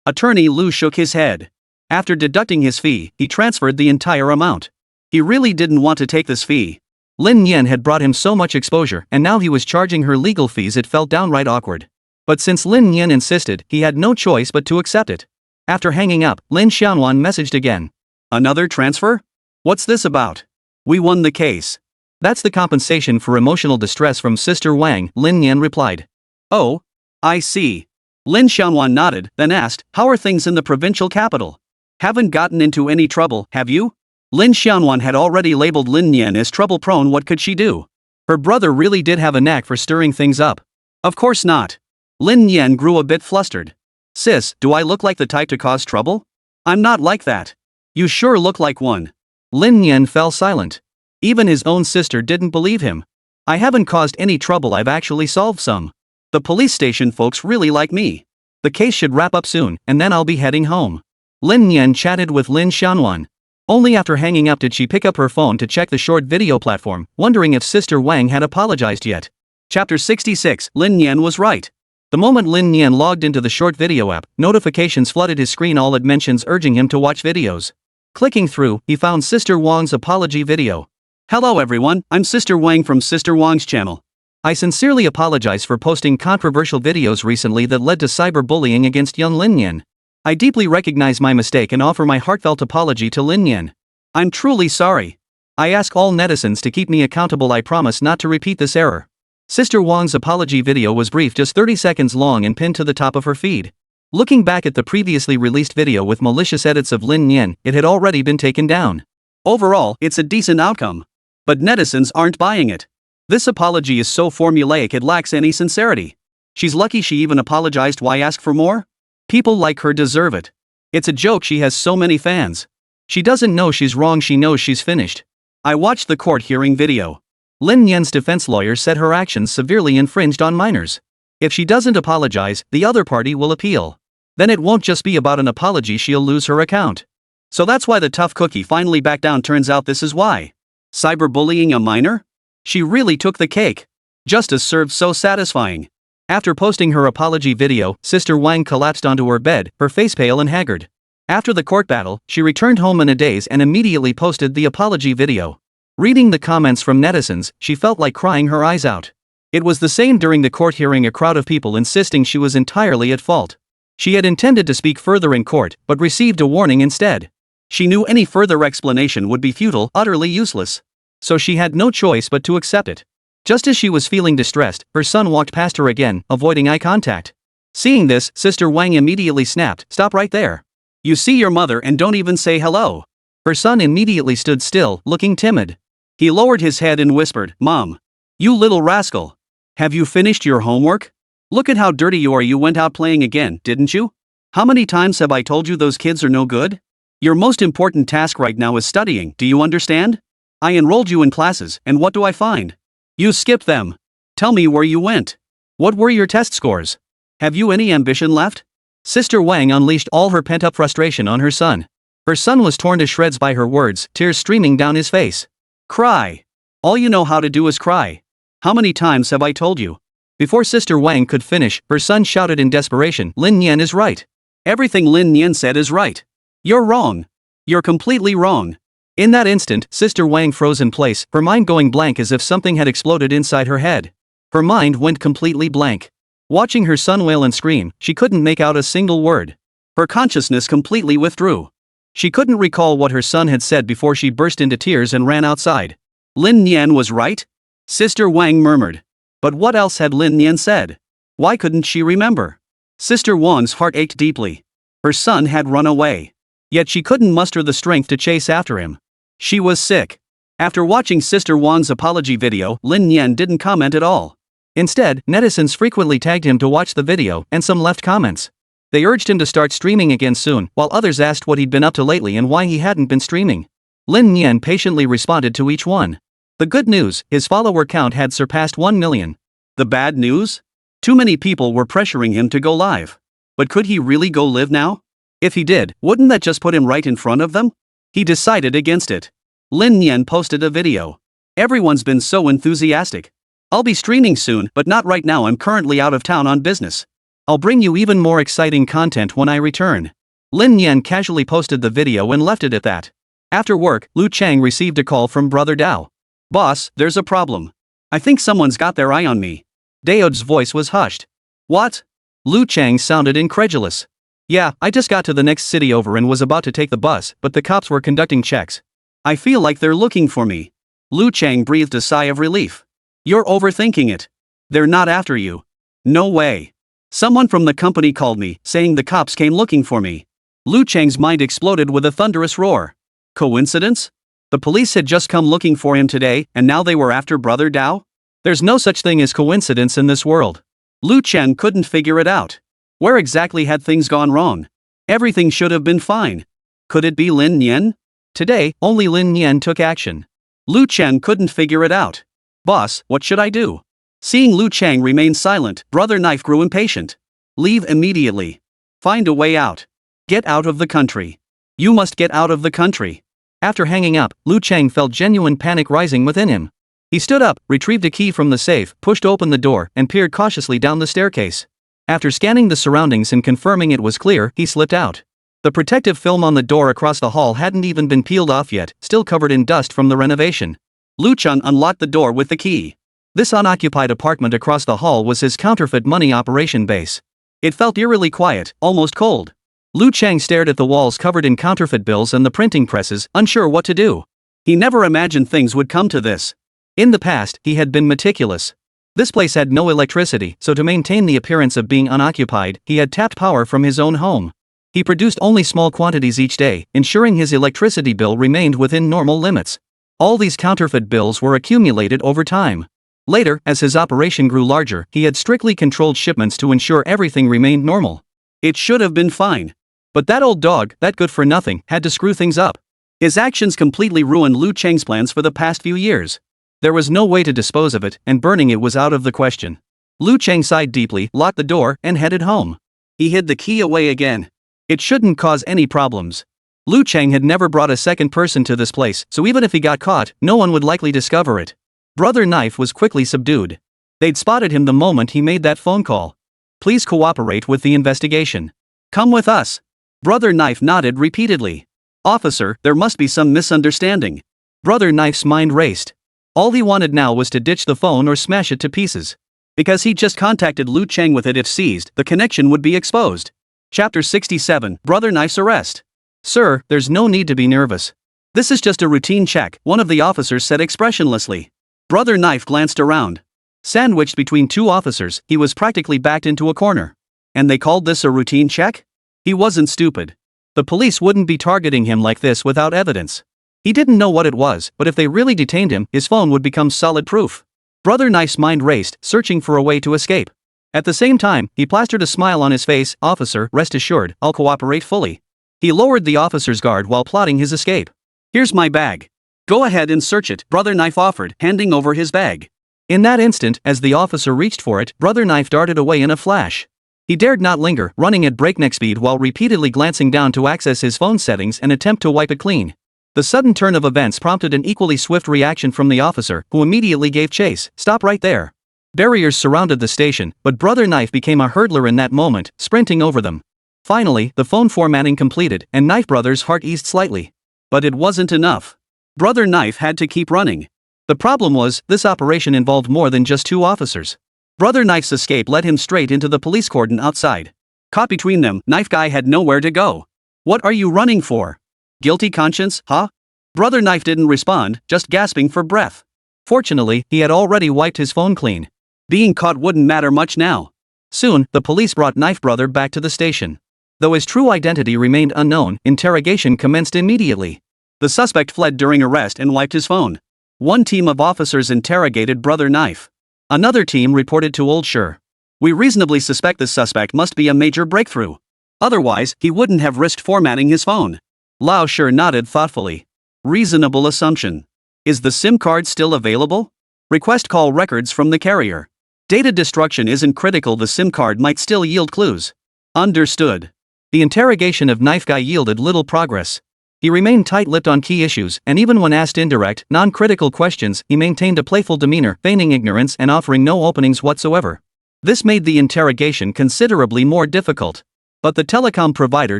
Attorney Lu shook his head. After deducting his fee, he transferred the entire amount. He really didn't want to take this fee. Lin Nian had brought him so much exposure, and now he was charging her legal fees. It felt downright awkward. But since Lin Nian insisted, he had no choice but to accept it. After hanging up, Lin Xianwan messaged again. Another transfer? What's this about? We won the case. That's the compensation for emotional distress from Sister Wang, Lin Nian replied. Oh, I see. Lin Xianwan nodded, then asked, how are things in the provincial capital? Haven't gotten into any trouble, have you? Lin Xianwan had already labeled Lin Nian as trouble-prone. What could she do? Her brother really did have a knack for stirring things up. Of course not. Lin Nian grew a bit flustered. Sis, do I look like the type to cause trouble? I'm not like that. You sure look like one. Lin Nian fell silent. Even his own sister didn't believe him. I haven't caused any trouble, I've actually solved some. The police station folks really like me. The case should wrap up soon, and then I'll be heading home. Lin Nian chatted with Lin Xianwan. Only after hanging up did she pick up her phone to check the short video platform, wondering if Sister Wang had apologized yet. Chapter 66, Lin Nian was right. The moment Lin Nian logged into the short video app, notifications flooded his screen, all ad mentions urging him to watch videos. Clicking through, he found Sister Wang's apology video. Hello everyone, I'm Sister Wang from Sister Wang's channel. I sincerely apologize for posting controversial videos recently that led to cyberbullying against young Lin Nian. I deeply recognize my mistake and offer my heartfelt apology to Lin Nian. I'm truly sorry. I ask all netizens to keep me accountable. I promise not to repeat this error. Sister Wang's apology video was brief, just 30 seconds long, and pinned to the top of her feed. Looking back at the previously released video with malicious edits of Lin Nian, it had already been taken down. Overall, it's a decent outcome. But netizens aren't buying it. This apology is so formulaic it lacks any sincerity. She's lucky she even apologized. Why ask for more? People like her deserve it. It's a joke she has so many fans. She doesn't know she's wrong, she knows she's finished. I watched the court hearing video. Lin Nian's defense lawyer said her actions severely infringed on minors. If she doesn't apologize, the other party will appeal. Then it won't just be about an apology, she'll lose her account. So that's why the tough cookie finally backed down. Turns out this is why. Cyberbullying a minor? She really took the cake. Justice served, so satisfying. After posting her apology video, Sister Wang collapsed onto her bed, her face pale and haggard. After the court battle, she returned home in a daze and immediately posted the apology video. Reading the comments from netizens, she felt like crying her eyes out. It was the same during the court hearing, a crowd of people insisting she was entirely at fault. She had intended to speak further in court, but received a warning instead. She knew any further explanation would be futile, utterly useless. So she had no choice but to accept it. Just as she was feeling distressed, her son walked past her again, avoiding eye contact. Seeing this, Sister Wang immediately snapped, "Stop right there. You see your mother and don't even say hello." Her son immediately stood still, looking timid. He lowered his head and whispered, "Mom. You little rascal. Have you finished your homework? Look at how dirty you are. You went out playing again, didn't you? How many times have I told you those kids are no good? Your most important task right now is studying, do you understand? I enrolled you in classes, and what do I find? You skipped them. Tell me where you went. What were your test scores? Have you any ambition left?" Sister Wang unleashed all her pent-up frustration on her son. Her son was torn to shreds by her words, tears streaming down his face. Cry. All you know how to do is cry. How many times have I told you? Before Sister Wang could finish, her son shouted in desperation, "Lin Nian is right. Everything Lin Nian said is right. You're wrong. You're completely wrong." In that instant, Sister Wang froze in place, her mind going blank as if something had exploded inside her head. Her mind went completely blank. Watching her son wail and scream, she couldn't make out a single word. Her consciousness completely withdrew. She couldn't recall what her son had said before she burst into tears and ran outside. Lin Nian was right? Sister Wang murmured. But what else had Lin Nian said? Why couldn't she remember? Sister Wang's heart ached deeply. Her son had run away. Yet she couldn't muster the strength to chase after him. She was sick. After watching Sister Wang's apology video, Lin Nian didn't comment at all. Instead, netizens frequently tagged him to watch the video, and some left comments. They urged him to start streaming again soon, while others asked what he'd been up to lately and why he hadn't been streaming. Lin Nian patiently responded to each one. The good news, his follower count had surpassed 1 million. The bad news? Too many people were pressuring him to go live. But could he really go live now? If he did, wouldn't that just put him right in front of them? He decided against it. Lin Nian posted a video. "Everyone's been so enthusiastic. I'll be streaming soon, but not right now. I'm currently out of town on business. I'll bring you even more exciting content when I return." Lin Nian casually posted the video and left it at that. After work, Lu Chang received a call from Brother Dao. "Boss, there's a problem. I think someone's got their eye on me." Dao's voice was hushed. "What? Lu Chang sounded incredulous. Yeah, I just got to the next city over and was about to take the bus, but the cops were conducting checks. I feel like they're looking for me. Lu Chang breathed a sigh of relief. You're overthinking it. They're not after you. No way. Someone from the company called me, saying the cops came looking for me. Lu Chang's mind exploded with a thunderous roar. Coincidence? The police had just come looking for him today, and now they were after Brother Dao? There's no such thing as coincidence in this world. Lu Chang couldn't figure it out. Where exactly had things gone wrong? Everything should have been fine. Could it be Lin Nian? Today, only Lin Nian took action. Lu Chang couldn't figure it out. Boss, what should I do? Seeing Lu Chang remain silent, Brother Knife grew impatient. Leave immediately. Find a way out. Get out of the country. You must get out of the country. After hanging up, Lu Chang felt genuine panic rising within him. He stood up, retrieved a key from the safe, pushed open the door, and peered cautiously down the staircase. After scanning the surroundings and confirming it was clear, he slipped out. The protective film on the door across the hall hadn't even been peeled off yet, still covered in dust from the renovation. Lu Chang unlocked the door with the key. This unoccupied apartment across the hall was his counterfeit money operation base. It felt eerily quiet, almost cold. Lu Chang stared at the walls covered in counterfeit bills and the printing presses, unsure what to do. He never imagined things would come to this. In the past, he had been meticulous. This place had no electricity, so to maintain the appearance of being unoccupied, he had tapped power from his own home. He produced only small quantities each day, ensuring his electricity bill remained within normal limits. All these counterfeit bills were accumulated over time. Later, as his operation grew larger, he had strictly controlled shipments to ensure everything remained normal. It should have been fine. But that old dog, that good-for-nothing, had to screw things up. His actions completely ruined Lu Chang's plans for the past few years. There was no way to dispose of it, and burning it was out of the question. Lu Chang sighed deeply, locked the door, and headed home. He hid the key away again. It shouldn't cause any problems. Lu Chang had never brought a second person to this place, so even if he got caught, no one would likely discover it. Brother Knife was quickly subdued. They'd spotted him the moment he made that phone call. Please cooperate with the investigation. Come with us. Brother Knife nodded repeatedly. Officer, there must be some misunderstanding. Brother Knife's mind raced. All he wanted now was to ditch the phone or smash it to pieces. Because he just contacted Lu Chang with it. If seized, the connection would be exposed. Chapter 67, Brother Knife's Arrest. Sir, there's no need to be nervous. This is just a routine check, one of the officers said expressionlessly. Brother Knife glanced around. Sandwiched between two officers, he was practically backed into a corner. And they called this a routine check? He wasn't stupid. The police wouldn't be targeting him like this without evidence. He didn't know what it was, but if they really detained him, his phone would become solid proof. Brother Knife's mind raced, searching for a way to escape. At the same time, he plastered a smile on his face. Officer, rest assured, I'll cooperate fully. He lowered the officer's guard while plotting his escape. Here's my bag. Go ahead and search it, Brother Knife offered, handing over his bag. In that instant, as the officer reached for it, Brother Knife darted away in a flash. He dared not linger, running at breakneck speed while repeatedly glancing down to access his phone settings and attempt to wipe it clean. The sudden turn of events prompted an equally swift reaction from the officer, who immediately gave chase. Stop right there. Barriers surrounded the station, but Brother Knife became a hurdler in that moment, sprinting over them. Finally, the phone formatting completed, and Knife Brother's heart eased slightly. But it wasn't enough. Brother Knife had to keep running. The problem was, this operation involved more than just two officers. Brother Knife's escape led him straight into the police cordon outside. Caught between them, Knife Guy had nowhere to go. What are you running for? Guilty conscience, huh? Brother Knife didn't respond, just gasping for breath. Fortunately, he had already wiped his phone clean. Being caught wouldn't matter much now. Soon, the police brought Knife Brother back to the station. Though his true identity remained unknown, interrogation commenced immediately. The suspect fled during arrest and wiped his phone. One team of officers interrogated Brother Knife. Another team reported to Old Sure. We reasonably suspect this suspect must be a major breakthrough. Otherwise, he wouldn't have risked formatting his phone. Lao Sure nodded thoughtfully. Reasonable assumption. Is the SIM card still available? Request call records from the carrier. Data destruction isn't critical. The SIM card might still yield clues. Understood. The interrogation of Knife Guy yielded little progress. He remained tight-lipped on key issues, and even when asked indirect, non-critical questions, he maintained a playful demeanor, feigning ignorance and offering no openings whatsoever. This made the interrogation considerably more difficult. But the telecom provider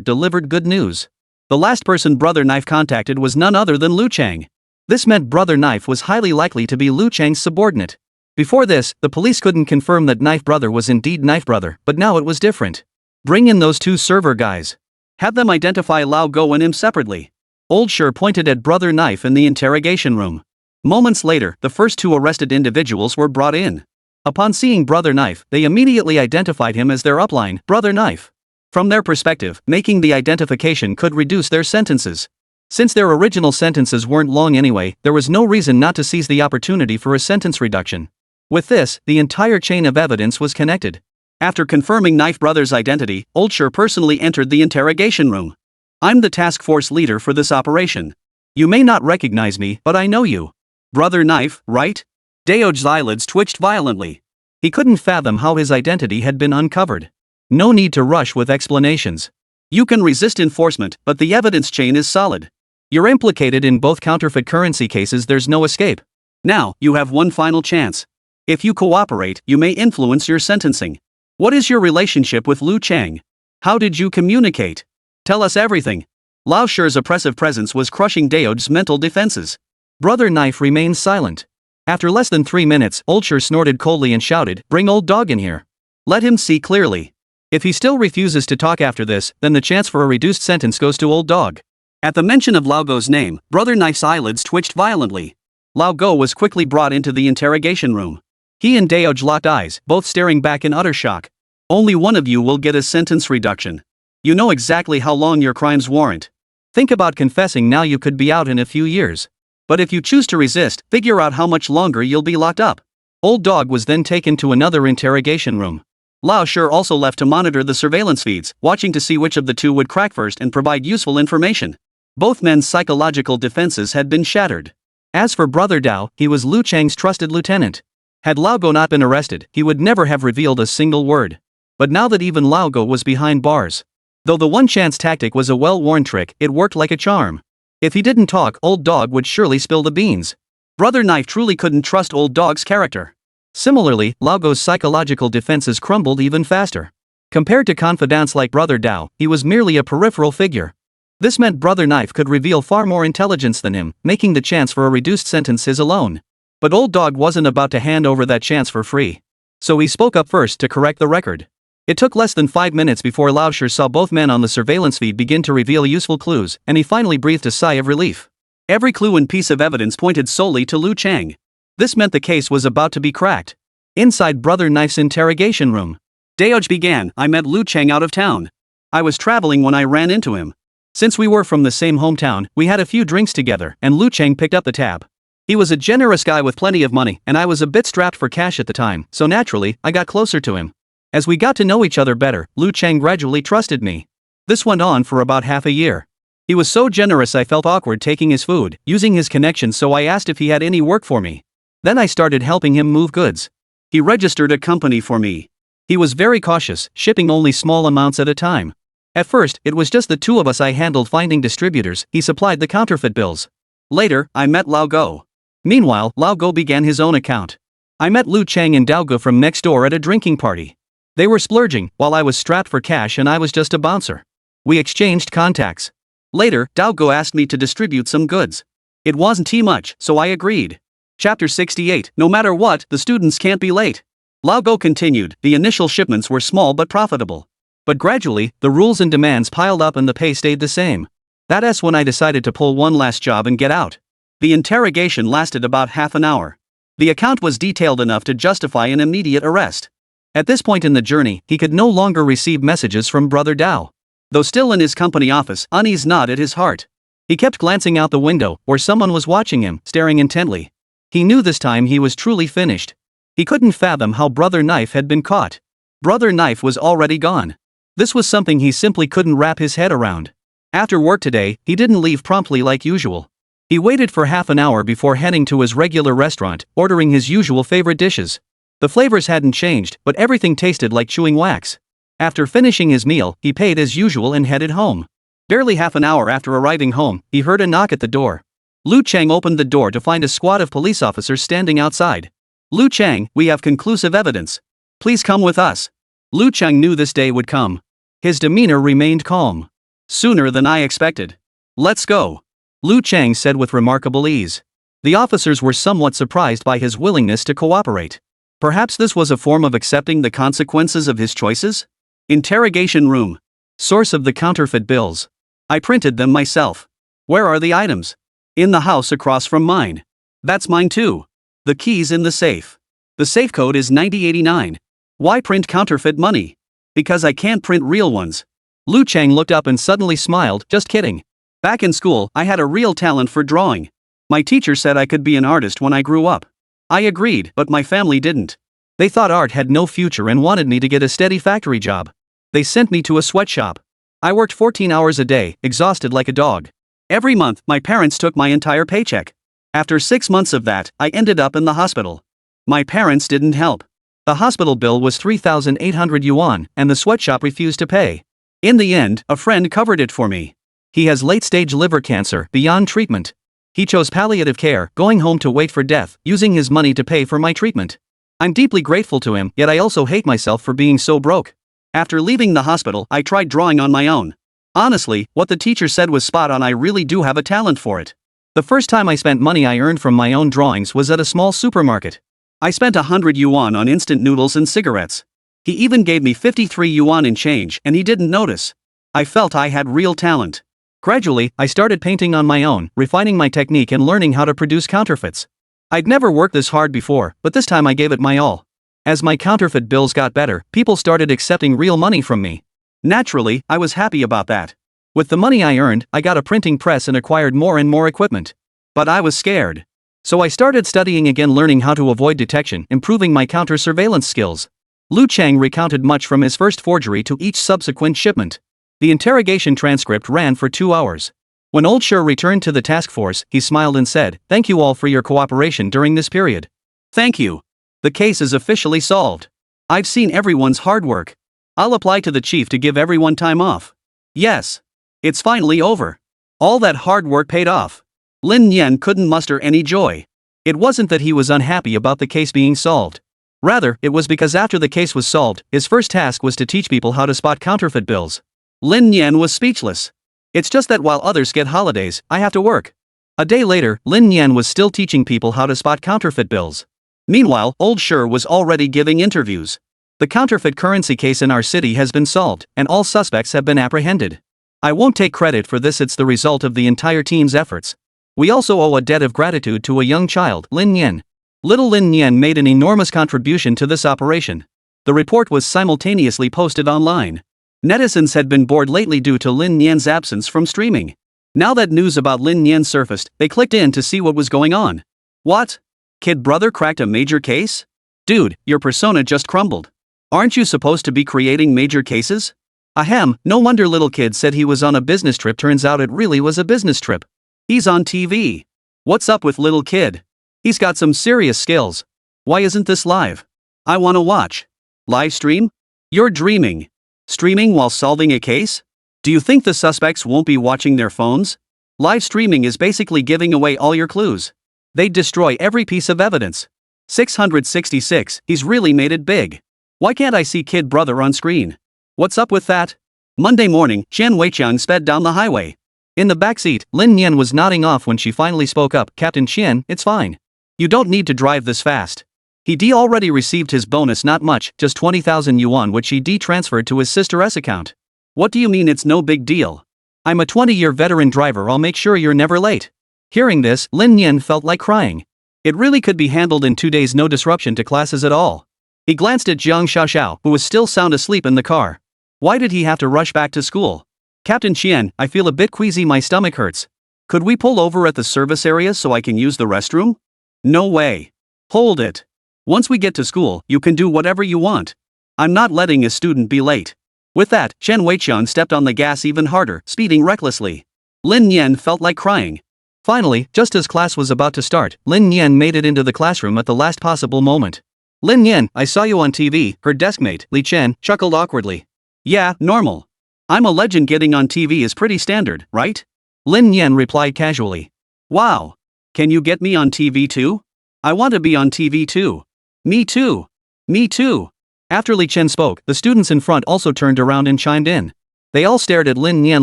delivered good news. The last person Brother Knife contacted was none other than Lu Chang. This meant Brother Knife was highly likely to be Lu Chang's subordinate. Before this, the police couldn't confirm that Knife Brother was indeed Knife Brother, but now it was different. Bring in those two server guys. Have them identify Lao Go and him separately. Old Sher pointed at Brother Knife in the interrogation room. Moments later, the first two arrested individuals were brought in. Upon seeing Brother Knife, they immediately identified him as their upline, Brother Knife. From their perspective, making the identification could reduce their sentences. Since their original sentences weren't long anyway, there was no reason not to seize the opportunity for a sentence reduction. With this, the entire chain of evidence was connected. After confirming Knife Brother's identity, Old Sher personally entered the interrogation room. I'm the task force leader for this operation. You may not recognize me, but I know you. Brother Knife, right? Daoj's eyelids twitched violently. He couldn't fathom how his identity had been uncovered. No need to rush with explanations. You can resist enforcement, but the evidence chain is solid. You're implicated in both counterfeit currency cases, there's no escape. Now, you have one final chance. If you cooperate, you may influence your sentencing. What is your relationship with Liu Chang? How did you communicate? Tell us everything. Lao Sher's oppressive presence was crushing Daoj's mental defenses. Brother Knife remained silent. After less than 3 minutes, Old Sher snorted coldly and shouted, "Bring old dog in here. Let him see clearly." If he still refuses to talk after this, then the chance for a reduced sentence goes to old dog. At the mention of Lao Go's name, Brother Knife's eyelids twitched violently. Lao Go was quickly brought into the interrogation room. He and Daoj locked eyes, both staring back in utter shock. Only one of you will get a sentence reduction. You know exactly how long your crimes warrant. Think about confessing now, you could be out in a few years. But if you choose to resist, figure out how much longer you'll be locked up. Old dog was then taken to another interrogation room. Lao Sher also left to monitor the surveillance feeds, watching to see which of the two would crack first and provide useful information. Both men's psychological defenses had been shattered. As for Brother Dao, he was Liu Chang's trusted lieutenant. Had Lao Go not been arrested, he would never have revealed a single word. But now that even Lao Go was behind bars. Though the one-chance tactic was a well-worn trick, it worked like a charm. If he didn't talk, old dog would surely spill the beans. Brother Knife truly couldn't trust old dog's character. Similarly, Lao Go's psychological defenses crumbled even faster. Compared to confidants like Brother Dao, he was merely a peripheral figure. This meant Brother Knife could reveal far more intelligence than him, making the chance for a reduced sentence his alone. But old dog wasn't about to hand over that chance for free. So he spoke up first to correct the record. It took less than 5 minutes before Lao Sher saw both men on the surveillance feed begin to reveal useful clues, and he finally breathed a sigh of relief. Every clue and piece of evidence pointed solely to Liu Chang. This meant the case was about to be cracked. Inside Brother Knife's interrogation room, Daoj began, "I met Liu Chang out of town. I was traveling when I ran into him. Since we were from the same hometown, we had a few drinks together, and Liu Chang picked up the tab. He was a generous guy with plenty of money, and I was a bit strapped for cash at the time, so naturally, I got closer to him. As we got to know each other better, Liu Chang gradually trusted me. This went on for about half a year. He was so generous I felt awkward taking his food, using his connections, so I asked if he had any work for me. Then I started helping him move goods. He registered a company for me. He was very cautious, shipping only small amounts at a time. At first, it was just the two of us. I handled finding distributors, he supplied the counterfeit bills. Later, I met Lao Go. Meanwhile, Lao Go began his own account. I met Liu Chang and Dao Go from next door at a drinking party. They were splurging, while I was strapped for cash and I was just a bouncer. We exchanged contacts. Later, Dao Go asked me to distribute some goods. It wasn't too much, so I agreed. Chapter 68, no matter what, the students can't be late. Lao Go continued, the initial shipments were small but profitable. But gradually, the rules and demands piled up and the pay stayed the same. That's when I decided to pull one last job and get out. The interrogation lasted about half an hour. The account was detailed enough to justify an immediate arrest. At this point in the journey, he could no longer receive messages from Brother Dao. Though still in his company office, unease gnawed at his heart. He kept glancing out the window, where someone was watching him, staring intently. He knew this time he was truly finished. He couldn't fathom how Brother Knife had been caught. Brother Knife was already gone. This was something he simply couldn't wrap his head around. After work today, he didn't leave promptly like usual. He waited for half an hour before heading to his regular restaurant, ordering his usual favorite dishes. The flavors hadn't changed, but everything tasted like chewing wax. After finishing his meal, he paid as usual and headed home. Barely half an hour after arriving home, he heard a knock at the door. Liu Chang opened the door to find a squad of police officers standing outside. "Liu Chang, we have conclusive evidence. Please come with us." Liu Chang knew this day would come. His demeanor remained calm. "Sooner than I expected. Let's go," Liu Chang said with remarkable ease. The officers were somewhat surprised by his willingness to cooperate. Perhaps this was a form of accepting the consequences of his choices? Interrogation room. Source of the counterfeit bills. I printed them myself. Where are the items? In the house across from mine. That's mine too. The key's in the safe. The safe code is 9089. Why print counterfeit money? Because I can't print real ones. Lu Chang looked up and suddenly smiled, just kidding. Back in school, I had a real talent for drawing. My teacher said I could be an artist when I grew up. I agreed, but my family didn't. They thought art had no future and wanted me to get a steady factory job. They sent me to a sweatshop. I worked 14 hours a day, exhausted like a dog. Every month, my parents took my entire paycheck. After 6 months of that, I ended up in the hospital. My parents didn't help. The hospital bill was 3,800 yuan, and the sweatshop refused to pay. In the end, a friend covered it for me. He has late-stage liver cancer, beyond treatment. He chose palliative care, going home to wait for death, using his money to pay for my treatment. I'm deeply grateful to him, yet I also hate myself for being so broke. After leaving the hospital, I tried drawing on my own. Honestly, what the teacher said was spot on. I really do have a talent for it. The first time I spent money I earned from my own drawings was at a small supermarket. I spent 100 yuan on instant noodles and cigarettes. He even gave me 53 yuan in change, and he didn't notice. I felt I had real talent. Gradually, I started painting on my own, refining my technique and learning how to produce counterfeits. I'd never worked this hard before, but this time I gave it my all. As my counterfeit bills got better, people started accepting real money from me. Naturally, I was happy about that. With the money I earned, I got a printing press and acquired more and more equipment. But I was scared. So I started studying again, learning how to avoid detection, improving my counter-surveillance skills. Lu Chang recounted much from his first forgery to each subsequent shipment. The interrogation transcript ran for 2 hours. When Old Sher returned to the task force, he smiled and said, "Thank you all for your cooperation during this period." "Thank you. The case is officially solved. I've seen everyone's hard work. I'll apply to the chief to give everyone time off." "Yes. It's finally over. All that hard work paid off." Lin Nian couldn't muster any joy. It wasn't that he was unhappy about the case being solved. Rather, it was because after the case was solved, his first task was to teach people how to spot counterfeit bills. Lin Nian was speechless. "It's just that while others get holidays, I have to work." A day later, Lin Nian was still teaching people how to spot counterfeit bills. Meanwhile, Old Sher was already giving interviews. "The counterfeit currency case in our city has been solved, and all suspects have been apprehended. I won't take credit for this, it's the result of the entire team's efforts. We also owe a debt of gratitude to a young child, Lin Nian. Little Lin Nian made an enormous contribution to this operation." The report was simultaneously posted online. Netizens had been bored lately due to Lin Nian's absence from streaming. Now that news about Lin Nian surfaced, they clicked in to see what was going on. "What? Kid brother cracked a major case? Dude, your persona just crumbled. Aren't you supposed to be creating major cases?" Ahem, no wonder little kid said he was on a business trip, turns out it really was a business trip. He's on TV. What's up with little kid? He's got some serious skills. Why isn't this live? I wanna watch. Live stream? You're dreaming. Streaming while solving a case? Do you think the suspects won't be watching their phones? Live streaming is basically giving away all your clues. They'd destroy every piece of evidence. 666, he's really made it big. Why can't I see kid brother on screen? What's up with that? Monday morning, Chen Weiqiang sped down the highway. In the backseat, Lin Nian was nodding off when she finally spoke up. "Captain Chen, it's fine. You don't need to drive this fast." He already received his bonus, not much, just 20,000 yuan, which he transferred to his sister's account. "What do you mean it's no big deal? I'm a 20-year veteran driver, I'll make sure you're never late." Hearing this, Lin Nian felt like crying. It really could be handled in 2 days, no disruption to classes at all. He glanced at Jiang Xiaoxiao, who was still sound asleep in the car. Why did he have to rush back to school? "Captain Qian, I feel a bit queasy, my stomach hurts. Could we pull over at the service area so I can use the restroom?" "No way. Hold it. Once we get to school, you can do whatever you want. I'm not letting a student be late." With that, Chen Weiqiang stepped on the gas even harder, speeding recklessly. Lin Nian felt like crying. Finally, just as class was about to start, Lin Nian made it into the classroom at the last possible moment. "Lin Nian, I saw you on TV," her deskmate, Li Chen, chuckled awkwardly. "Yeah, normal. I'm a legend, getting on TV is pretty standard, right?" Lin Nian replied casually. "Wow. Can you get me on TV too? I want to be on TV too." "Me too. Me too." After Li Chen spoke, the students in front also turned around and chimed in. They all stared at Lin Nian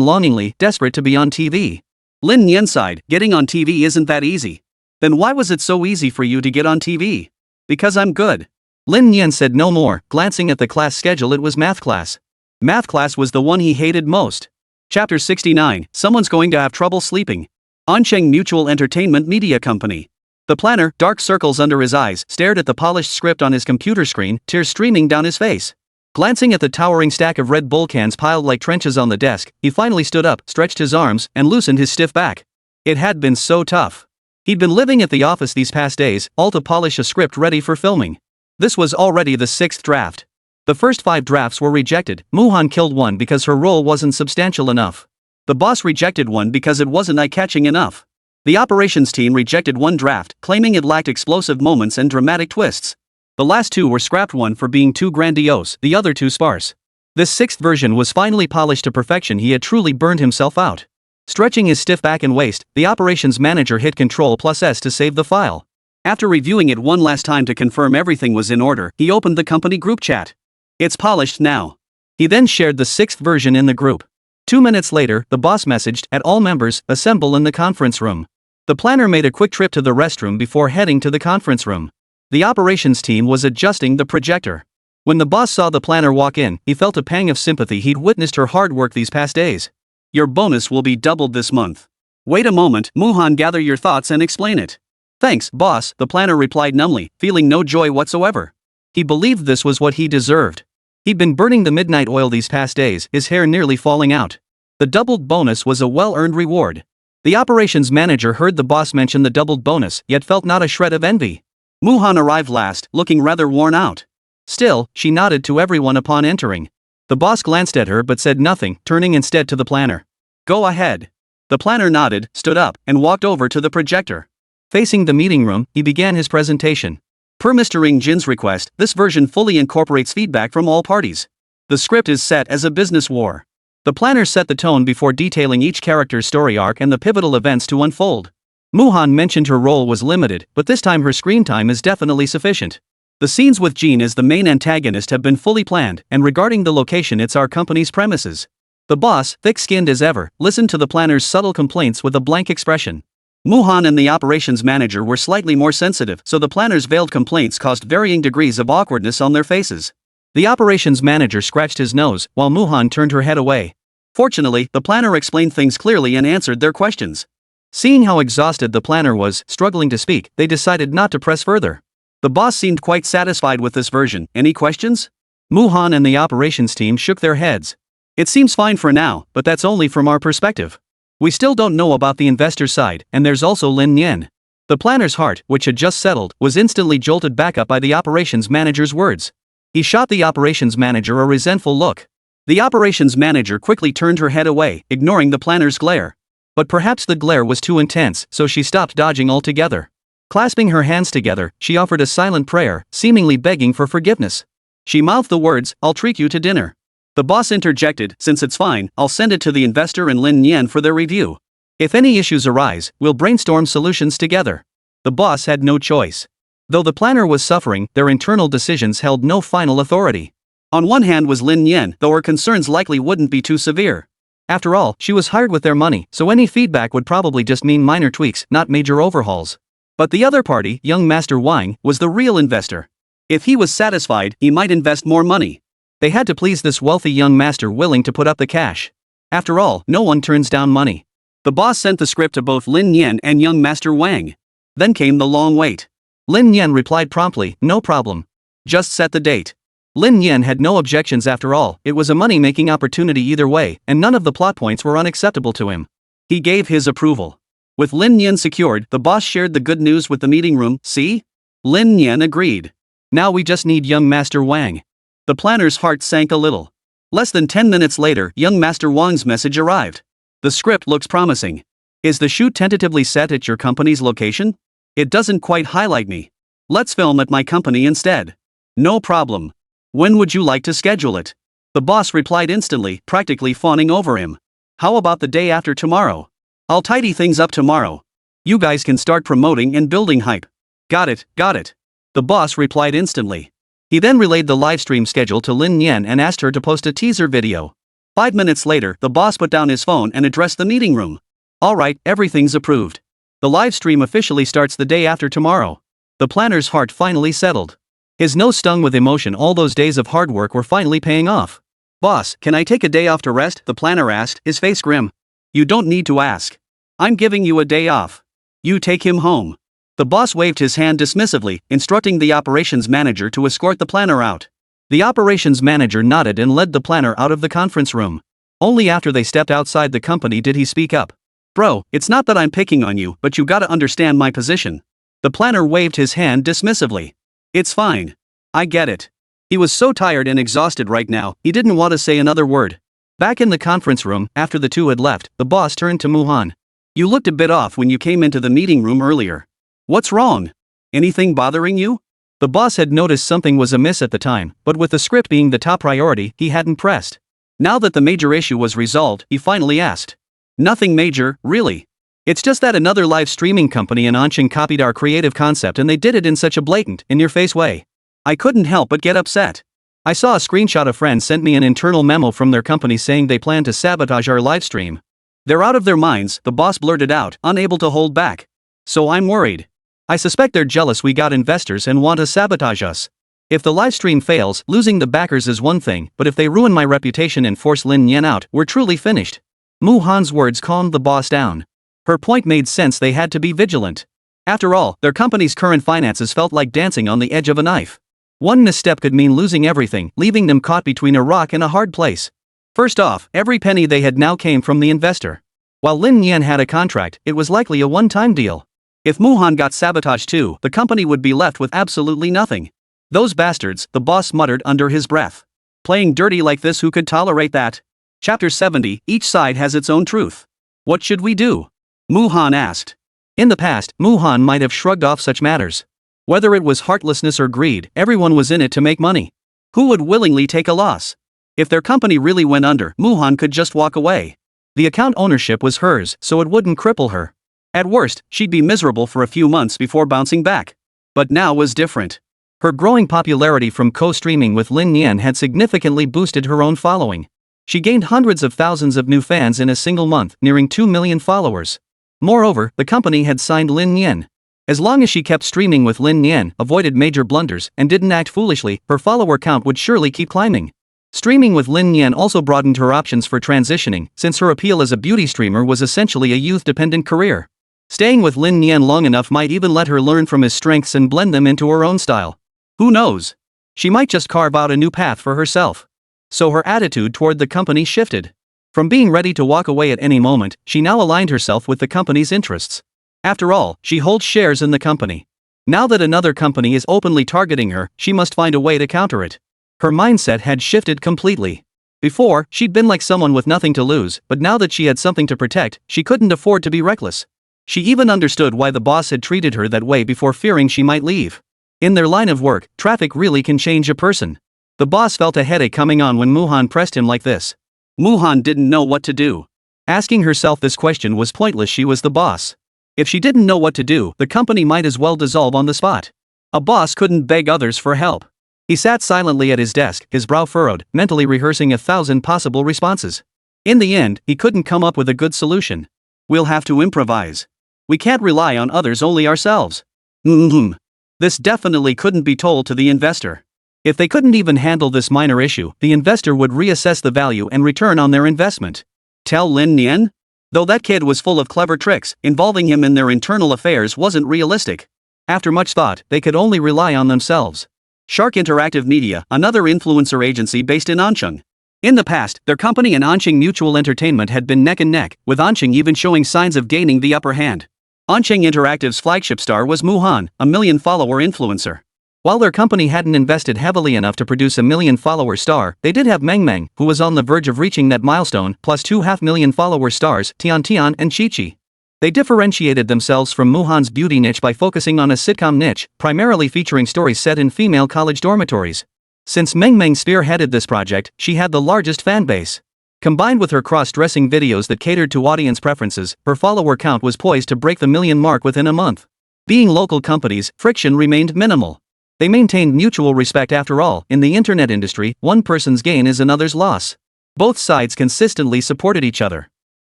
longingly, desperate to be on TV. Lin Nian sighed, "Getting on TV isn't that easy. Then why was it so easy for you to get on TV? Because I'm good. Lin Nian said no more, glancing at the class schedule. It was math class. Math class was the one he hated most. Chapter 69, Someone's going to have trouble sleeping. Ancheng Mutual Entertainment Media Company. The planner, dark circles under his eyes, stared at the polished script on his computer screen, tears streaming down his face. Glancing at the towering stack of Red Bull cans piled like trenches on the desk, he finally stood up, stretched his arms, and loosened his stiff back. It had been so tough. He'd been living at the office these past days, all to polish a script ready for filming. This was already the 6th draft. The first 5 drafts were rejected. Muhan killed one because her role wasn't substantial enough. The boss rejected one because it wasn't eye-catching enough. The operations team rejected one draft, claiming it lacked explosive moments and dramatic twists. The last 2 were scrapped, one for being too grandiose, the other too sparse. This 6th version was finally polished to perfection. He had truly burned himself out. Stretching his stiff back and waist, the operations manager hit Ctrl+S to save the file. After reviewing it one last time to confirm everything was in order, he opened the company group chat. It's polished now. He then shared the 6th version in the group. 2 minutes later, the boss messaged, "At all members, assemble in the conference room." The planner made a quick trip to the restroom before heading to the conference room. The operations team was adjusting the projector. When the boss saw the planner walk in, he felt a pang of sympathy. He'd witnessed her hard work these past days. Your bonus will be doubled this month. Wait a moment, Muhan, gather your thoughts and explain it. Thanks, boss, the planner replied numbly, feeling no joy whatsoever. He believed this was what he deserved. He'd been burning the midnight oil these past days, his hair nearly falling out. The doubled bonus was a well-earned reward. The operations manager heard the boss mention the doubled bonus, yet felt not a shred of envy. Muhan arrived last, looking rather worn out. Still, she nodded to everyone upon entering. The boss glanced at her but said nothing, turning instead to the planner. Go ahead. The planner nodded, stood up, and walked over to the projector. Facing the meeting room, he began his presentation. Per Mr. Ring Jin's request, this version fully incorporates feedback from all parties. The script is set as a business war. The planner set the tone before detailing each character's story arc and the pivotal events to unfold. Muhan mentioned her role was limited, but this time her screen time is definitely sufficient. The scenes with Jin as the main antagonist have been fully planned, and regarding the location, it's our company's premises. The boss, thick-skinned as ever, listened to the planner's subtle complaints with a blank expression. Muhan and the operations manager were slightly more sensitive, so the planner's veiled complaints caused varying degrees of awkwardness on their faces. The operations manager scratched his nose, while Muhan turned her head away. Fortunately, the planner explained things clearly and answered their questions. Seeing how exhausted the planner was, struggling to speak, they decided not to press further. The boss seemed quite satisfied with this version. Any questions? Muhan and the operations team shook their heads. It seems fine for now, but that's only from our perspective. We still don't know about the investor's side, and there's also Lin Nian. The planner's heart, which had just settled, was instantly jolted back up by the operations manager's words. He shot the operations manager a resentful look. The operations manager quickly turned her head away, ignoring the planner's glare. But perhaps the glare was too intense, so she stopped dodging altogether. Clasping her hands together, she offered a silent prayer, seemingly begging for forgiveness. She mouthed the words, "I'll treat you to dinner." The boss interjected, "Since it's fine, I'll send it to the investor and Lin Nian for their review. If any issues arise, we'll brainstorm solutions together." The boss had no choice. Though the planner was suffering, their internal decisions held no final authority. On one hand was Lin Nian, though her concerns likely wouldn't be too severe. After all, she was hired with their money, so any feedback would probably just mean minor tweaks, not major overhauls. But the other party, young Master Wang, was the real investor. If he was satisfied, he might invest more money. They had to please this wealthy young master willing to put up the cash. After all, no one turns down money. The boss sent the script to both Lin Nian and young Master Wang. Then came the long wait. Lin Nian replied promptly, "No problem. Just set the date." Lin Nian had no objections after all, it was a money-making opportunity either way, and none of the plot points were unacceptable to him. He gave his approval. With Lin Nian secured, the boss shared the good news with the meeting room. "See?" Lin Nian agreed. "Now we just need young Master Wang." The planner's heart sank a little. Less than 10 minutes later, young Master Wang's message arrived. "The script looks promising. Is the shoot tentatively set at your company's location? It doesn't quite highlight me. Let's film at my company instead." "No problem. When would you like to schedule it?" The boss replied instantly, practically fawning over him. "How about the day after tomorrow? I'll tidy things up tomorrow. You guys can start promoting and building hype." Got it. The boss replied instantly. He then relayed the livestream schedule to Lin Nian and asked her to post a teaser video. 5 minutes later, the boss put down his phone and addressed the meeting room. "All right, everything's approved. The live stream officially starts the day after tomorrow. The planner's heart finally settled. His nose stung with emotion. All those days of hard work were finally paying off. Boss, can I take a day off to rest? The planner asked, his face grim. You don't need to ask. I'm giving you a day off. You take him home. The boss waved his hand dismissively, instructing the operations manager to escort the planner out. The operations manager nodded and led the planner out of the conference room. Only after they stepped outside the company did he speak up. Bro, it's not that I'm picking on you, but you gotta understand my position. The planner waved his hand dismissively. It's fine. I get it. He was so tired and exhausted right now, he didn't want to say another word. Back in the conference room, after the two had left, the boss turned to Muhan. You looked a bit off when you came into the meeting room earlier. What's wrong? Anything bothering you? The boss had noticed something was amiss at the time, but with the script being the top priority, he hadn't pressed. Now that the major issue was resolved, he finally asked. Nothing major, really. It's just that another live streaming company in Anqing copied our creative concept and they did it in such a blatant, in-your-face way. I couldn't help but get upset. I saw a screenshot a friend sent me an internal memo from their company saying they plan to sabotage our livestream. They're out of their minds, the boss blurted out, unable to hold back. So I'm worried. I suspect they're jealous we got investors and want to sabotage us. If the livestream fails, losing the backers is one thing, but if they ruin my reputation and force Lin Nian out, we're truly finished. Muhan's words calmed the boss down. Her point made sense, they had to be vigilant. After all, their company's current finances felt like dancing on the edge of a knife. One misstep could mean losing everything, leaving them caught between a rock and a hard place. First off, every penny they had now came from the investor. While Lin Nian had a contract, it was likely a one-time deal. If Muhan got sabotaged too, the company would be left with absolutely nothing. Those bastards, the boss muttered under his breath. Playing dirty like this, who could tolerate that? Chapter 70, each side has its own truth. What should we do? Muhan asked. In the past, Muhan might have shrugged off such matters. Whether it was heartlessness or greed, everyone was in it to make money. Who would willingly take a loss? If their company really went under, Muhan could just walk away. The account ownership was hers, so it wouldn't cripple her. At worst, she'd be miserable for a few months before bouncing back. But now was different. Her growing popularity from co-streaming with Lin Nian had significantly boosted her own following. She gained hundreds of thousands of new fans in a single month, nearing 2 million followers. Moreover, the company had signed Lin Nian. As long as she kept streaming with Lin Nian, avoided major blunders, and didn't act foolishly, her follower count would surely keep climbing. Streaming with Lin Nian also broadened her options for transitioning, since her appeal as a beauty streamer was essentially a youth-dependent career. Staying with Lin Nian long enough might even let her learn from his strengths and blend them into her own style. Who knows? She might just carve out a new path for herself. So her attitude toward the company shifted. From being ready to walk away at any moment, she now aligned herself with the company's interests. After all, she holds shares in the company. Now that another company is openly targeting her, she must find a way to counter it. Her mindset had shifted completely. Before, she'd been like someone with nothing to lose, but now that she had something to protect, she couldn't afford to be reckless. She even understood why the boss had treated her that way before, fearing she might leave. In their line of work, traffic really can change a person. The boss felt a headache coming on when Muhan pressed him like this. Muhan didn't know what to do. Asking herself this question was pointless, she was the boss. If she didn't know what to do, the company might as well dissolve on the spot. A boss couldn't beg others for help. He sat silently at his desk, his brow furrowed, mentally rehearsing 1,000 possible responses. In the end, he couldn't come up with a good solution. We'll have to improvise. We can't rely on others, only ourselves. This definitely couldn't be told to the investor. If they couldn't even handle this minor issue, the investor would reassess the value and return on their investment. Tell Lin Nian? Though that kid was full of clever tricks, involving him in their internal affairs wasn't realistic. After much thought, they could only rely on themselves. Shark Interactive Media, another influencer agency based in Anqing. In the past, their company and Anqing Mutual Entertainment had been neck and neck, with Anqing even showing signs of gaining the upper hand. Anqing Interactive's flagship star was Muhan, a million-follower influencer. While their company hadn't invested heavily enough to produce a million-follower star, they did have Meng, who was on the verge of reaching that milestone, plus 2 half-million-follower stars, Tian and Chi. They differentiated themselves from Muhan's beauty niche by focusing on a sitcom niche, primarily featuring stories set in female college dormitories. Since Meng spearheaded this project, she had the largest fan base. Combined with her cross-dressing videos that catered to audience preferences, her follower count was poised to break the million mark within a month. Being local companies, friction remained minimal. They maintained mutual respect. After all, in the internet industry, one person's gain is another's loss. Both sides consistently supported each other.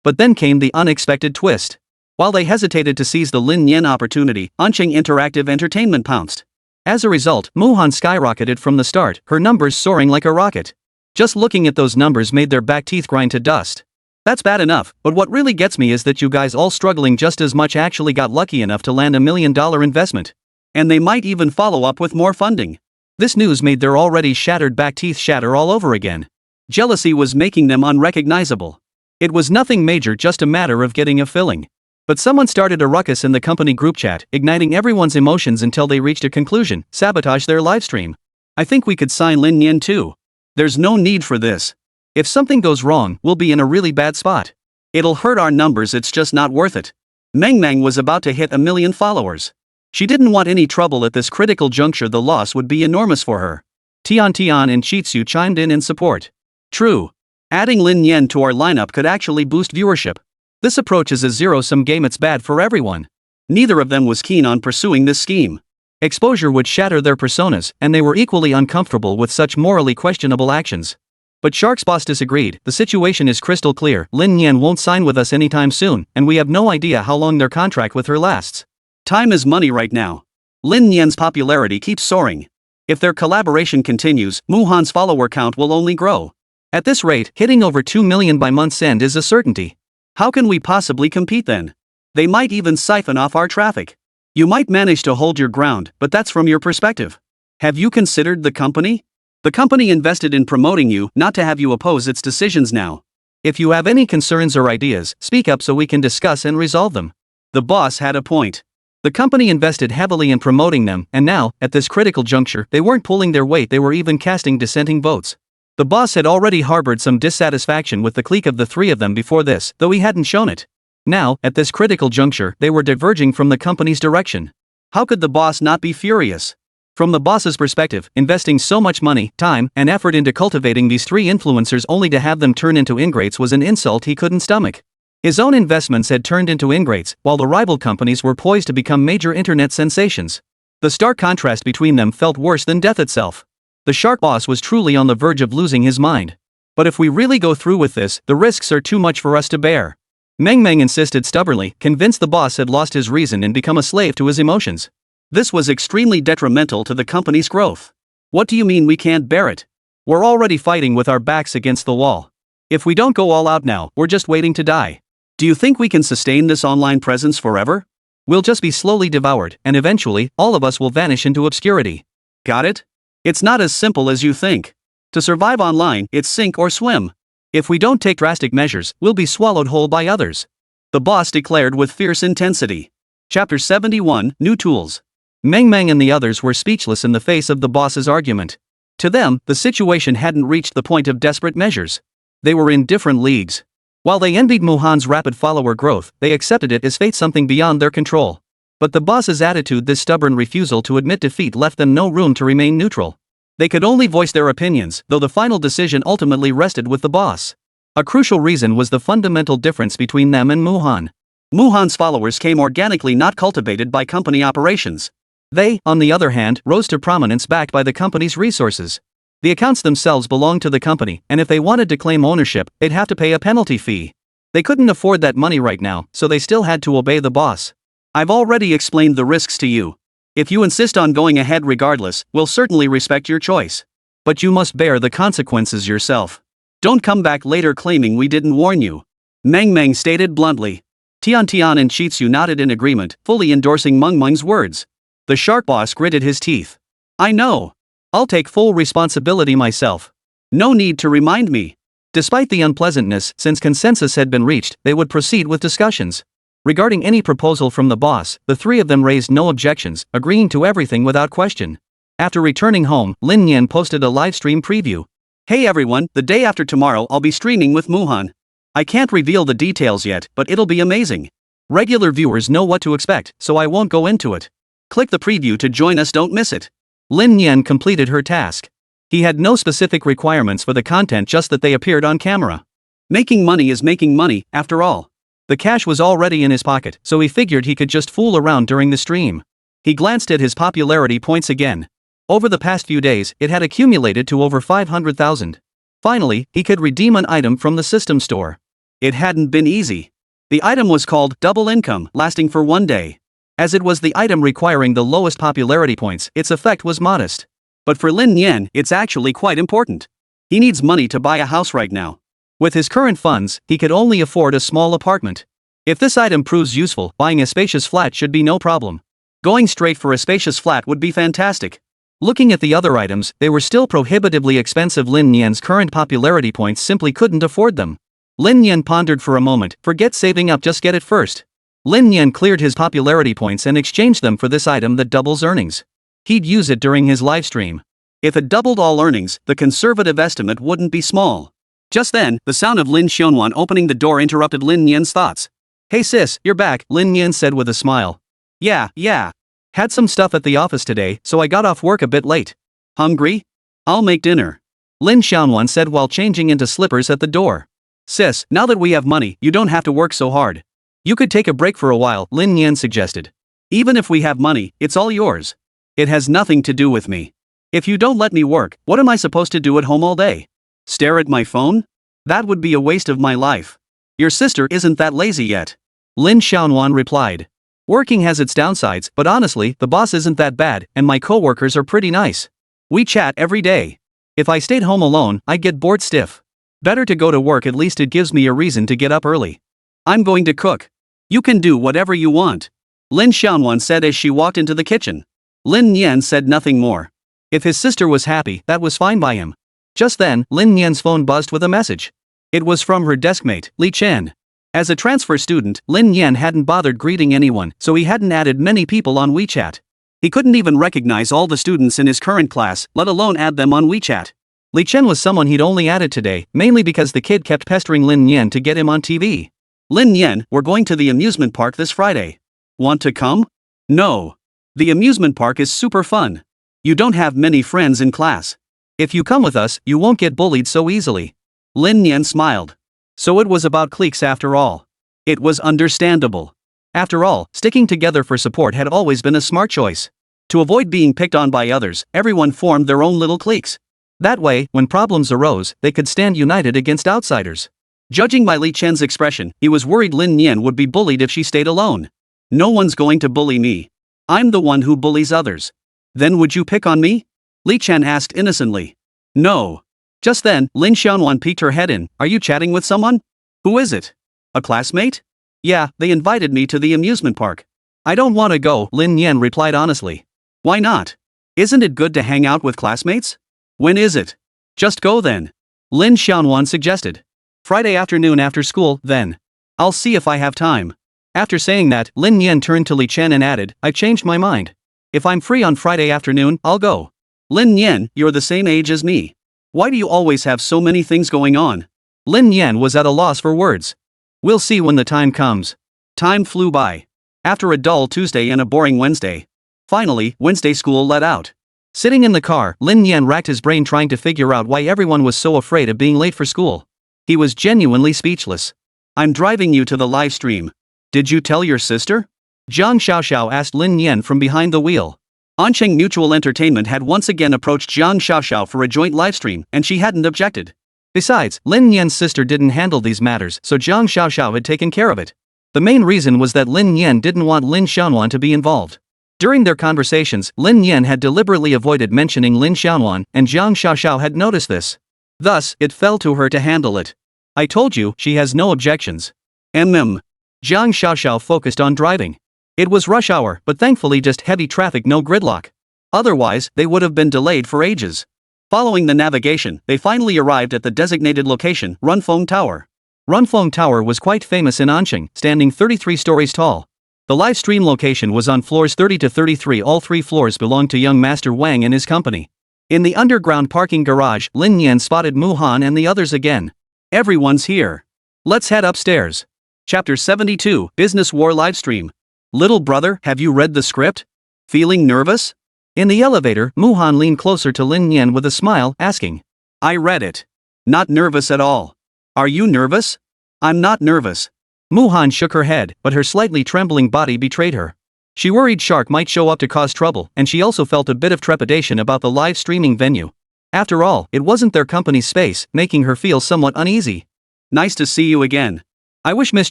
But then came the unexpected twist. While they hesitated to seize the Lin Nian opportunity, Onching Interactive Entertainment pounced. As a result, Muhan skyrocketed from the start, her numbers soaring like a rocket. Just looking at those numbers made their back teeth grind to dust. That's bad enough, but what really gets me is that you guys all struggling just as much actually got lucky enough to land $1 million investment. And they might even follow up with more funding. This news made their already shattered back teeth shatter all over again. Jealousy was making them unrecognizable. It was nothing major, just a matter of getting a filling. But someone started a ruckus in the company group chat, igniting everyone's emotions until they reached a conclusion: sabotage their livestream. I think we could sign Lin Nian too. There's no need for this. If something goes wrong, we'll be in a really bad spot. It'll hurt our numbers, it's just not worth it. Meng was about to hit 1 million followers. She didn't want any trouble at this critical juncture, the loss would be enormous for her. Tian and Chitsu chimed in support. True. Adding Lin Nian to our lineup could actually boost viewership. This approach is a zero-sum game, it's bad for everyone. Neither of them was keen on pursuing this scheme. Exposure would shatter their personas, and they were equally uncomfortable with such morally questionable actions. But Shark's boss disagreed. The situation is crystal clear: Lin Nian won't sign with us anytime soon, and we have no idea how long their contract with her lasts. Time is money right now. Lin Nian's popularity keeps soaring. If their collaboration continues, Muhan's follower count will only grow. At this rate, hitting over 2 million by month's end is a certainty. How can we possibly compete then? They might even siphon off our traffic. You might manage to hold your ground, but that's from your perspective. Have you considered the company? The company invested in promoting you, not to have you oppose its decisions now. If you have any concerns or ideas, speak up so we can discuss and resolve them. The boss had a point. The company invested heavily in promoting them, and now, at this critical juncture, they weren't pulling their weight, they were even casting dissenting votes. The boss had already harbored some dissatisfaction with the clique of the three of them before this, though he hadn't shown it. Now, at this critical juncture, they were diverging from the company's direction. How could the boss not be furious? From the boss's perspective, investing so much money, time, and effort into cultivating these three influencers only to have them turn into ingrates was an insult he couldn't stomach. His own investments had turned into ingrates, while the rival companies were poised to become major internet sensations. The stark contrast between them felt worse than death itself. The shark boss was truly on the verge of losing his mind. But if we really go through with this, the risks are too much for us to bear. Meng insisted stubbornly, convinced the boss had lost his reason and become a slave to his emotions. This was extremely detrimental to the company's growth. What do you mean we can't bear it? We're already fighting with our backs against the wall. If we don't go all out now, we're just waiting to die. Do you think we can sustain this online presence forever? We'll just be slowly devoured, and eventually, all of us will vanish into obscurity. Got it? It's not as simple as you think. To survive online, it's sink or swim. If we don't take drastic measures, we'll be swallowed whole by others. The boss declared with fierce intensity. Chapter 71, New Tools. Meng and the others were speechless in the face of the boss's argument. To them, the situation hadn't reached the point of desperate measures. They were in different leagues. While they envied Muhan's rapid follower growth, they accepted it as fate, something beyond their control. But the boss's attitude, this stubborn refusal to admit defeat, left them no room to remain neutral. They could only voice their opinions, though the final decision ultimately rested with the boss. A crucial reason was the fundamental difference between them and Muhan. Muhan's followers came organically, not cultivated by company operations. They, on the other hand, rose to prominence backed by the company's resources. The accounts themselves belonged to the company, and if they wanted to claim ownership, they'd have to pay a penalty fee. They couldn't afford that money right now, so they still had to obey the boss. I've already explained the risks to you. If you insist on going ahead regardless, we'll certainly respect your choice. But you must bear the consequences yourself. Don't come back later claiming we didn't warn you. Meng stated bluntly. Tian and Chitsu nodded in agreement, fully endorsing Meng's words. The shark boss gritted his teeth. I know. I'll take full responsibility myself. No need to remind me. Despite the unpleasantness, since consensus had been reached, they would proceed with discussions. Regarding any proposal from the boss, the three of them raised no objections, agreeing to everything without question. After returning home, Lin Nian posted a livestream preview. Hey everyone, the day after tomorrow I'll be streaming with Muhan. I can't reveal the details yet, but it'll be amazing. Regular viewers know what to expect, so I won't go into it. Click the preview to join us, don't miss it. Lin Nian completed her task. He had no specific requirements for the content, just that they appeared on camera. Making money is making money, after all. The cash was already in his pocket, so he figured he could just fool around during the stream. He glanced at his popularity points again. Over the past few days, it had accumulated to over 500,000. Finally, he could redeem an item from the system store. It hadn't been easy. The item was called Double Income, lasting for 1 day. As it was the item requiring the lowest popularity points, its effect was modest. But for Lin Nian, it's actually quite important. He needs money to buy a house right now. With his current funds, he could only afford a small apartment. If this item proves useful, buying a spacious flat should be no problem. Going straight for a spacious flat would be fantastic. Looking at the other items, they were still prohibitively expensive. Lin Nian's current popularity points simply couldn't afford them. Lin Nian pondered for a moment. Forget saving up, just get it first. Lin Nian cleared his popularity points and exchanged them for this item that doubles earnings. He'd use it during his livestream. If it doubled all earnings, the conservative estimate wouldn't be small. Just then, the sound of Lin Xianwan opening the door interrupted Lin Nian's thoughts. "Hey sis, you're back," Lin Nian said with a smile. Yeah. Had some stuff at the office today, so I got off work a bit late. Hungry? I'll make dinner," Lin Xianwan said while changing into slippers at the door. "Sis, now that we have money, you don't have to work so hard. You could take a break for a while," Lin Nian suggested. "Even if we have money, it's all yours. It has nothing to do with me. If you don't let me work, what am I supposed to do at home all day? Stare at my phone? That would be a waste of my life. Your sister isn't that lazy yet," Lin Xianwan replied. "Working has its downsides, but honestly, the boss isn't that bad, and my coworkers are pretty nice. We chat every day. If I stayed home alone, I'd get bored stiff. Better to go to work, at least it gives me a reason to get up early. I'm going to cook. You can do whatever you want," Lin Xianwan said as she walked into the kitchen. Lin Nian said nothing more. If his sister was happy, that was fine by him. Just then, Lin Nian's phone buzzed with a message. It was from her deskmate, Li Chen. As a transfer student, Lin Nian hadn't bothered greeting anyone, so he hadn't added many people on WeChat. He couldn't even recognize all the students in his current class, let alone add them on WeChat. Li Chen was someone he'd only added today, mainly because the kid kept pestering Lin Nian to get him on TV. "Lin Nian, we're going to the amusement park this Friday. Want to come?" "No. The amusement park is super fun. You don't have many friends in class. If you come with us, you won't get bullied so easily." Lin Nian smiled. So it was about cliques after all. It was understandable. After all, sticking together for support had always been a smart choice. To avoid being picked on by others, everyone formed their own little cliques. That way, when problems arose, they could stand united against outsiders. Judging by Li Chen's expression, he was worried Lin Nian would be bullied if she stayed alone. "No one's going to bully me. I'm the one who bullies others." "Then would you pick on me?" Li Chen asked innocently. "No." Just then, Lin Xianwan peeked her head in. "Are you chatting with someone? Who is it? A classmate?" "Yeah, they invited me to the amusement park." "I don't want to go," Lin Nian replied honestly. "Why not? Isn't it good to hang out with classmates?" "When is it?" "Just go then," Lin Xianwan suggested. "Friday afternoon after school, then. I'll see if I have time." After saying that, Lin Nian turned to Li Chen and added, "I've changed my mind. If I'm free on Friday afternoon, I'll go." "Lin Nian, you're the same age as me. Why do you always have so many things going on?" Lin Nian was at a loss for words. "We'll see when the time comes." Time flew by. After a dull Tuesday and a boring Wednesday. Finally, Wednesday school let out. Sitting in the car, Lin Nian racked his brain trying to figure out why everyone was so afraid of being late for school. He was genuinely speechless. "I'm driving you to the live stream. Did you tell your sister?" Zhang Xiaoxiao asked Lin Nian from behind the wheel. Ansheng Mutual Entertainment had once again approached Zhang Xiaoxiao for a joint livestream, and she hadn't objected. Besides, Lin Nian's sister didn't handle these matters, so Zhang Xiaoxiao had taken care of it. The main reason was that Lin Nian didn't want Lin Xianwan to be involved. During their conversations, Lin Nian had deliberately avoided mentioning Lin Xianwan, and Zhang Xiaoxiao had noticed this. Thus, it fell to her to handle it. "I told you, she has no objections." Zhang Xiaoxiao focused on driving. It was rush hour, but thankfully just heavy traffic, no gridlock. Otherwise, they would have been delayed for ages. Following the navigation, they finally arrived at the designated location, Runfeng Tower. Runfeng Tower was quite famous in Ansheng, standing 33 stories tall. The live stream location was on floors 30 to 33. All 3 floors belonged to young Master Wang and his company. In the underground parking garage, Lin Nian spotted Mu Han and the others again. "Everyone's here. Let's head upstairs." Chapter 72, Business War Livestream. "Little brother, have you read the script? Feeling nervous?" In the elevator, Mu Han leaned closer to Lin Nian with a smile, asking. "I read it. Not nervous at all. Are you nervous?" "I'm not nervous." Mu Han shook her head, but her slightly trembling body betrayed her. She worried Shark might show up to cause trouble, and she also felt a bit of trepidation about the live streaming venue. After all, it wasn't their company's space, making her feel somewhat uneasy. "Nice to see you again. I wish Miss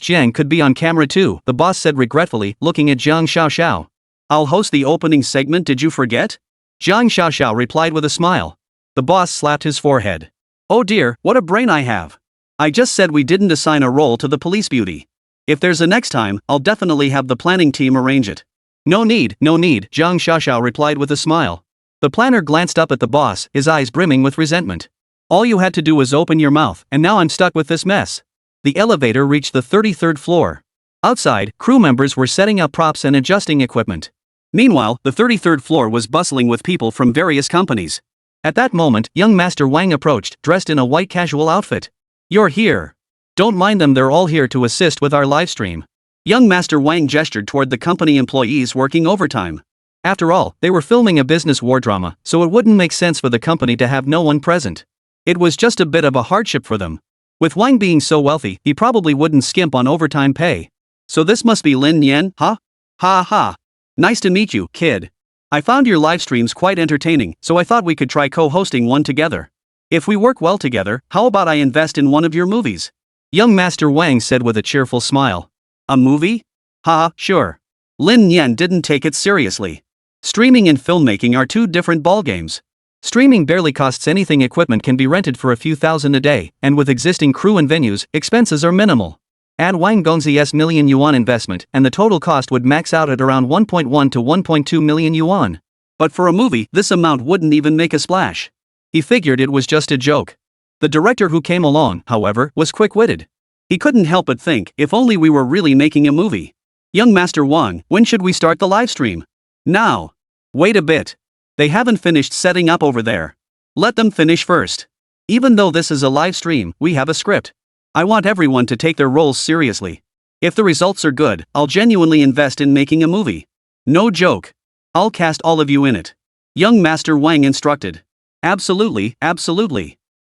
Jiang could be on camera too, the boss said regretfully, looking at Jiang Xiaoxiao. I'll host the opening segment, did you forget? Jiang Xiaoxiao replied with a smile. The boss slapped his forehead. Oh dear, what a brain I have. I just said we didn't assign a role to the police beauty. If there's a next time, I'll definitely have the planning team arrange it. No need, Jiang Xiaoxiao replied with a smile. The planner glanced up at the boss, his eyes brimming with resentment. All you had to do was open your mouth, and now I'm stuck with this mess. The elevator reached the 33rd floor. Outside, crew members were setting up props and adjusting equipment. Meanwhile, the 33rd floor was bustling with people from various companies. At that moment, young Master Wang approached, dressed in a white casual outfit. You're here. Don't mind them, they're all here to assist with our livestream. Young Master Wang gestured toward the company employees working overtime. After all, they were filming a business war drama, so it wouldn't make sense for the company to have no one present. It was just a bit of a hardship for them. With Wang being so wealthy, he probably wouldn't skimp on overtime pay. So this must be Lin Nian, huh? Ha ha. Nice to meet you, kid. I found your live streams quite entertaining, so I thought we could try co-hosting one together. If we work well together, how about I invest in one of your movies? Young Master Wang said with a cheerful smile. A movie? Haha, sure. Lin Nian didn't take it seriously. Streaming and filmmaking are two different ballgames. Streaming barely costs anything, equipment can be rented for a few thousand a day, and with existing crew and venues, expenses are minimal. Add Wang Gongzi's million yuan investment, and the total cost would max out at around 1.1 to 1.2 million yuan. But for a movie, this amount wouldn't even make a splash. He figured it was just a joke. The director who came along, however, was quick-witted. He couldn't help but think, if only we were really making a movie. Young Master Wang, when should we start the livestream? Now. Wait a bit. They haven't finished setting up over there. Let them finish first. Even though this is a live stream, we have a script. I want everyone to take their roles seriously. If the results are good, I'll genuinely invest in making a movie. No joke. I'll cast all of you in it. Young Master Wang instructed. Absolutely.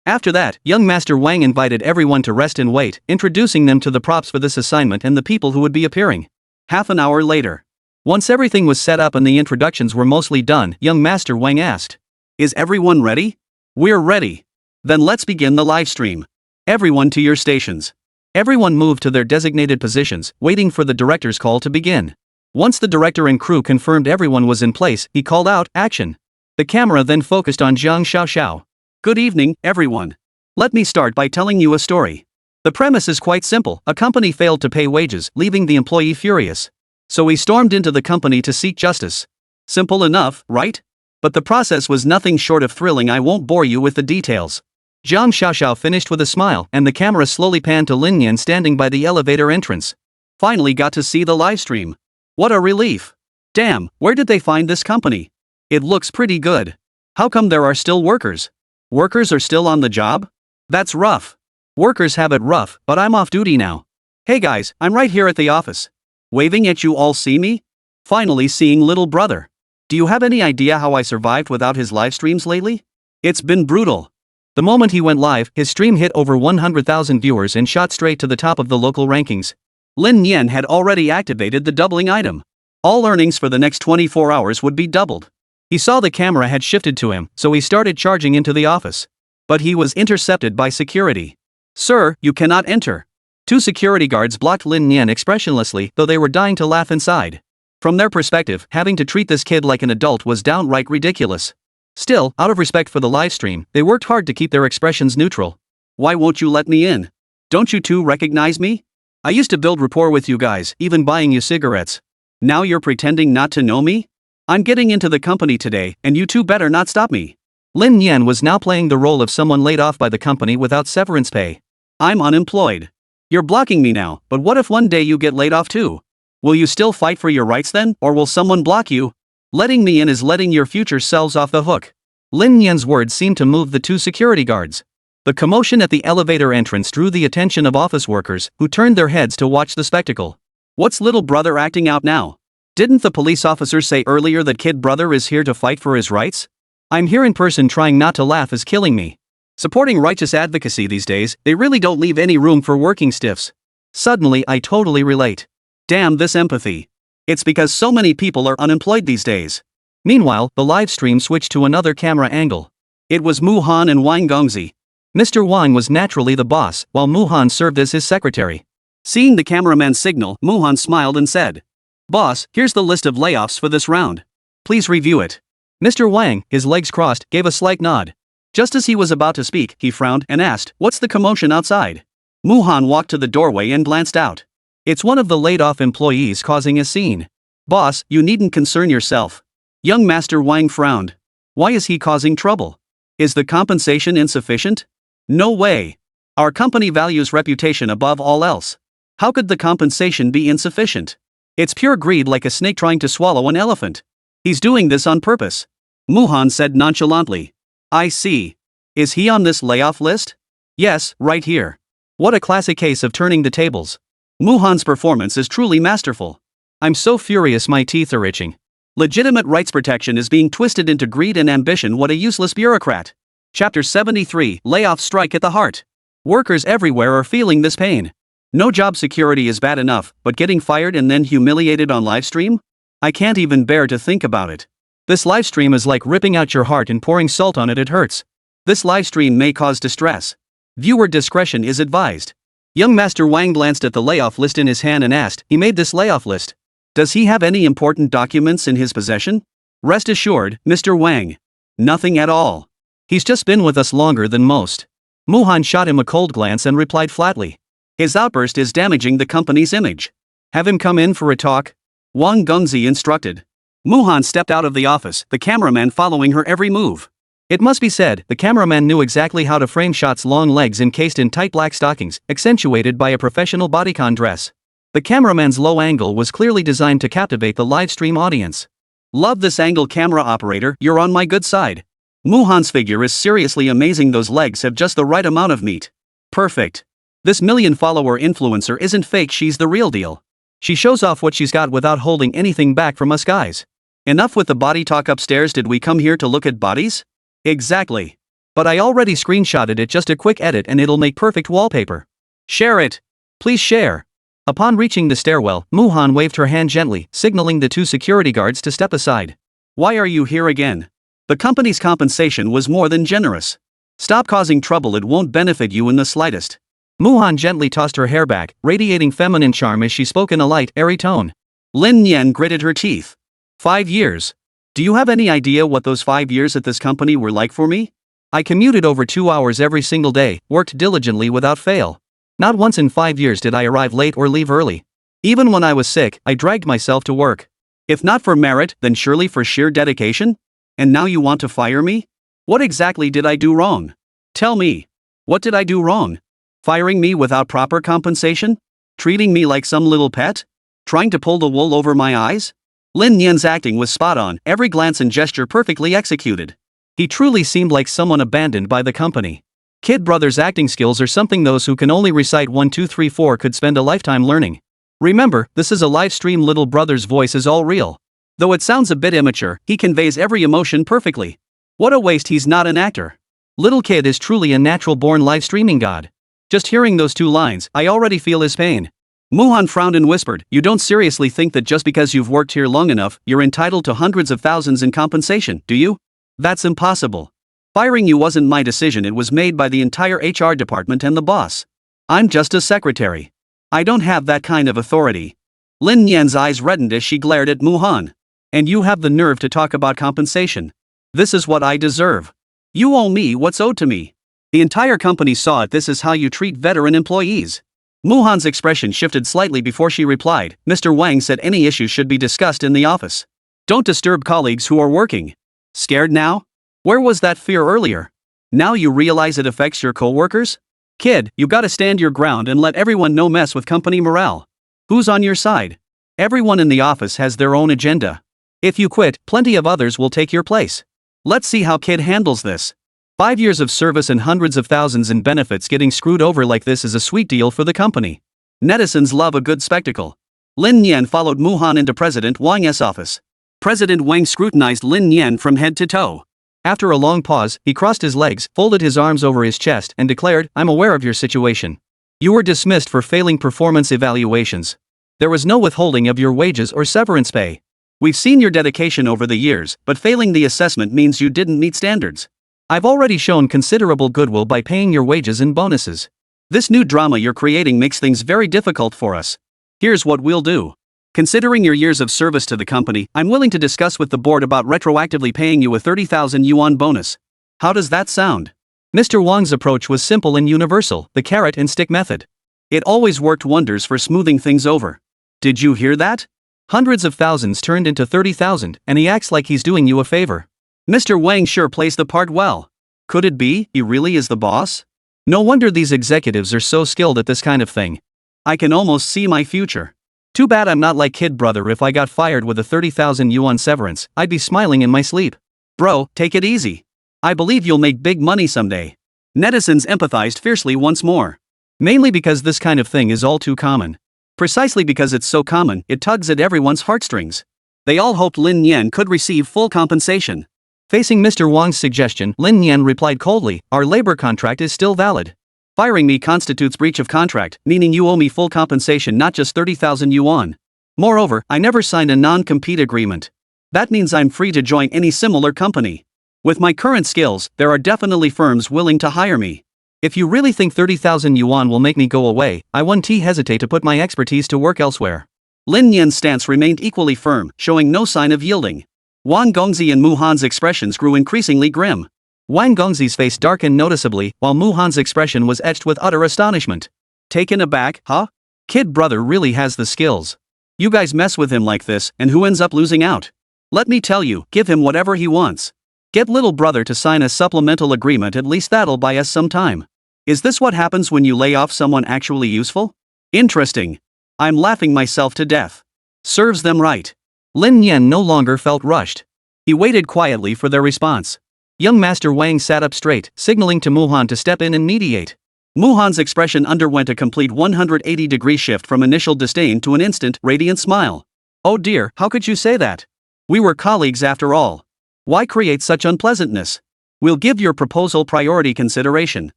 After that, young Master Wang invited everyone to rest and wait, introducing them to the props for this assignment and the people who would be appearing. Half an hour later. Once everything was set up and the introductions were mostly done, young Master Wang asked. Is everyone ready? We're ready. Then let's begin the live stream. Everyone to your stations. Everyone moved to their designated positions, waiting for the director's call to begin. Once the director and crew confirmed everyone was in place, he called out, action. The camera then focused on Jiang Xiaoxiao. Good evening, everyone. Let me start by telling you a story. The premise is quite simple. A company failed to pay wages, leaving the employee furious. So he stormed into the company to seek justice. Simple enough, right? But the process was nothing short of thrilling. I won't bore you with the details. Jiang Xiaoxiao finished with a smile, and the camera slowly panned to Lin Nian standing by the elevator entrance. Finally got to see the live stream. What a relief. Damn, where did they find this company? It looks pretty good. How come there are still workers? Workers are still on the job? That's rough. Workers have it rough, but I'm off duty now. Hey guys, I'm right here at the office. Waving at you all, see me? Finally seeing little brother. Do you have any idea how I survived without his live streams lately? It's been brutal. The moment he went live, his stream hit over 100,000 viewers and shot straight to the top of the local rankings. Lin Nian had already activated the doubling item. All earnings for the next 24 hours would be doubled. He saw the camera had shifted to him, so he started charging into the office. But he was intercepted by security. Sir, you cannot enter. Two security guards blocked Lin Nian expressionlessly, though they were dying to laugh inside. From their perspective, having to treat this kid like an adult was downright ridiculous. Still, out of respect for the livestream, they worked hard to keep their expressions neutral. Why won't you let me in? Don't you two recognize me? I used to build rapport with you guys, even buying you cigarettes. Now you're pretending not to know me? I'm getting into the company today, and you two better not stop me. Lin Nian was now playing the role of someone laid off by the company without severance pay. I'm unemployed. You're blocking me now, but what if one day you get laid off too? Will you still fight for your rights then, or will someone block you? Letting me in is letting your future selves off the hook. Lin Nian's words seemed to move the two security guards. The commotion at the elevator entrance drew the attention of office workers, who turned their heads to watch the spectacle. What's little brother acting out now? Didn't the police officer say earlier that kid brother is here to fight for his rights? I'm here in person, trying not to laugh is killing me. Supporting righteous advocacy these days, they really don't leave any room for working stiffs. Suddenly I totally relate. Damn this empathy. It's because so many people are unemployed these days. Meanwhile, the live stream switched to another camera angle. It was Mu Han and Wang Gongzi. Mr. Wang was naturally the boss, while Mu Han served as his secretary. Seeing the cameraman's signal, Muhan smiled and said, "Boss, here's the list of layoffs for this round. Please review it." Mr. Wang, his legs crossed, gave a slight nod. Just as he was about to speak, he frowned and asked, "What's the commotion outside?" Muhan walked to the doorway and glanced out. It's one of the laid-off employees causing a scene. "Boss, you needn't concern yourself." Young Master Wang frowned. Why is he causing trouble? Is the compensation insufficient? No way. Our company values reputation above all else. How could the compensation be insufficient? It's pure greed, like a snake trying to swallow an elephant. He's doing this on purpose. Muhan said nonchalantly. I see. Is he on this layoff list? Yes, right here. What a classic case of turning the tables. Muhan's performance is truly masterful. I'm so furious my teeth are itching. Legitimate rights protection is being twisted into greed and ambition. What a useless bureaucrat. Chapter 73, Layoffs strike at the heart. Workers everywhere are feeling this pain. No job security is bad enough, but getting fired and then humiliated on livestream? I can't even bear to think about it. This livestream is like ripping out your heart and pouring salt on it. It hurts. This livestream may cause distress. Viewer discretion is advised. Young Master Wang glanced at the layoff list in his hand and asked, he made this layoff list. Does he have any important documents in his possession? Rest assured, Mr. Wang. Nothing at all. He's just been with us longer than most. Muhan shot him a cold glance and replied flatly. His outburst is damaging the company's image. Have him come in for a talk. Wang Gengzi instructed. Muhan stepped out of the office, the cameraman following her every move. It must be said, the cameraman knew exactly how to frame shots. Long legs encased in tight black stockings, accentuated by a professional bodycon dress. The cameraman's low angle was clearly designed to captivate the livestream audience. Love this angle, camera operator, you're on my good side. Muhan's figure is seriously amazing. Those legs have just the right amount of meat. Perfect. This million-follower influencer isn't fake, she's the real deal. She shows off what she's got without holding anything back from us guys. Enough with the body talk upstairs. Did we come here to look at bodies? Exactly. But I already screenshotted it, just a quick edit and it'll make perfect wallpaper. Share it. Please share. Upon reaching the stairwell, Muhan waved her hand gently, signaling the two security guards to step aside. Why are you here again? The company's compensation was more than generous. Stop causing trouble, it won't benefit you in the slightest. Muhan gently tossed her hair back, radiating feminine charm as she spoke in a light, airy tone. Lin Nian gritted her teeth. 5 years. Do you have any idea what those 5 years at this company were like for me? I commuted over 2 hours every single day, worked diligently without fail. Not once in 5 years did I arrive late or leave early. Even when I was sick, I dragged myself to work. If not for merit, then surely for sheer dedication? And now you want to fire me? What exactly did I do wrong? Tell me. What did I do wrong? Firing me without proper compensation? Treating me like some little pet? Trying to pull the wool over my eyes? Lin Nian's acting was spot on, every glance and gesture perfectly executed. He truly seemed like someone abandoned by the company. Kid Brothers' acting skills are something those who can only recite 1 2 3 4 could spend a lifetime learning. Remember, this is a live stream. Little brother's voice is all real. Though it sounds a bit immature, he conveys every emotion perfectly. What a waste he's not an actor. Little kid is truly a natural-born live streaming god. Just hearing those 2 lines, I already feel his pain. Muhan frowned and whispered, you don't seriously think that just because you've worked here long enough, you're entitled to hundreds of thousands in compensation, do you? That's impossible. Firing you wasn't my decision, it was made by the entire HR department and the boss. I'm just a secretary. I don't have that kind of authority. Lin Nian's eyes reddened as she glared at Muhan. And you have the nerve to talk about compensation. This is what I deserve. You owe me what's owed to me. The entire company saw it. This is how you treat veteran employees. Muhan's expression shifted slightly before she replied. Mr. Wang said any issues should be discussed in the office. Don't disturb colleagues who are working. Scared now? Where was that fear earlier? Now you realize it affects your co-workers? Kid, you gotta stand your ground and let everyone know. Mess with company morale. Who's on your side? Everyone in the office has their own agenda. If you quit, plenty of others will take your place. Let's see how Kid handles this. 5 years of service and hundreds of thousands in benefits. Getting screwed over like this is a sweet deal for the company. Netizens love a good spectacle. Lin Nian followed Muhan into President Wang's office. President Wang scrutinized Lin Nian from head to toe. After a long pause, he crossed his legs, folded his arms over his chest, and declared, I'm aware of your situation. You were dismissed for failing performance evaluations. There was no withholding of your wages or severance pay. We've seen your dedication over the years, but failing the assessment means you didn't meet standards. I've already shown considerable goodwill by paying your wages and bonuses. This new drama you're creating makes things very difficult for us. Here's what we'll do. Considering your years of service to the company, I'm willing to discuss with the board about retroactively paying you a 30,000 yuan bonus. How does that sound? Mr. Wang's approach was simple and universal, the carrot and stick method. It always worked wonders for smoothing things over. Did you hear that? Hundreds of thousands turned into 30,000, and he acts like he's doing you a favor. Mr. Wang sure plays the part well. Could it be he really is the boss? No wonder these executives are so skilled at this kind of thing. I can almost see my future. Too bad I'm not like Kid Brother. If I got fired with a 30,000 yuan severance, I'd be smiling in my sleep. Bro, take it easy. I believe you'll make big money someday. Netizens empathized fiercely once more. Mainly because this kind of thing is all too common. Precisely because it's so common, it tugs at everyone's heartstrings. They all hoped Lin Nian could receive full compensation. Facing Mr. Wang's suggestion, Lin Nian replied coldly, "Our labor contract is still valid. Firing me constitutes breach of contract, meaning you owe me full compensation, not just 30,000 yuan. Moreover, I never signed a non-compete agreement. That means I'm free to join any similar company. With my current skills, there are definitely firms willing to hire me. If you really think 30,000 yuan will make me go away, I won't hesitate to put my expertise to work elsewhere." Lin Nian's stance remained equally firm, showing no sign of yielding. Wang Gongzi and Mu Han's expressions grew increasingly grim. Wang Gongzi's face darkened noticeably, while Mu Han's expression was etched with utter astonishment. Taken aback, huh? Kid Brother really has the skills. You guys mess with him like this, and who ends up losing out? Let me tell you, give him whatever he wants. Get little brother to sign a supplemental agreement, at least that'll buy us some time. Is this what happens when you lay off someone actually useful? Interesting. I'm laughing myself to death. Serves them right. Lin Nian no longer felt rushed. He waited quietly for their response. Young Master Wang sat up straight, signaling to Mu Han to step in and mediate. Mu Han's expression underwent a complete 180-degree shift from initial disdain to an instant, radiant smile. Oh dear, how could you say that? We were colleagues after all. Why create such unpleasantness? We'll give your proposal priority consideration.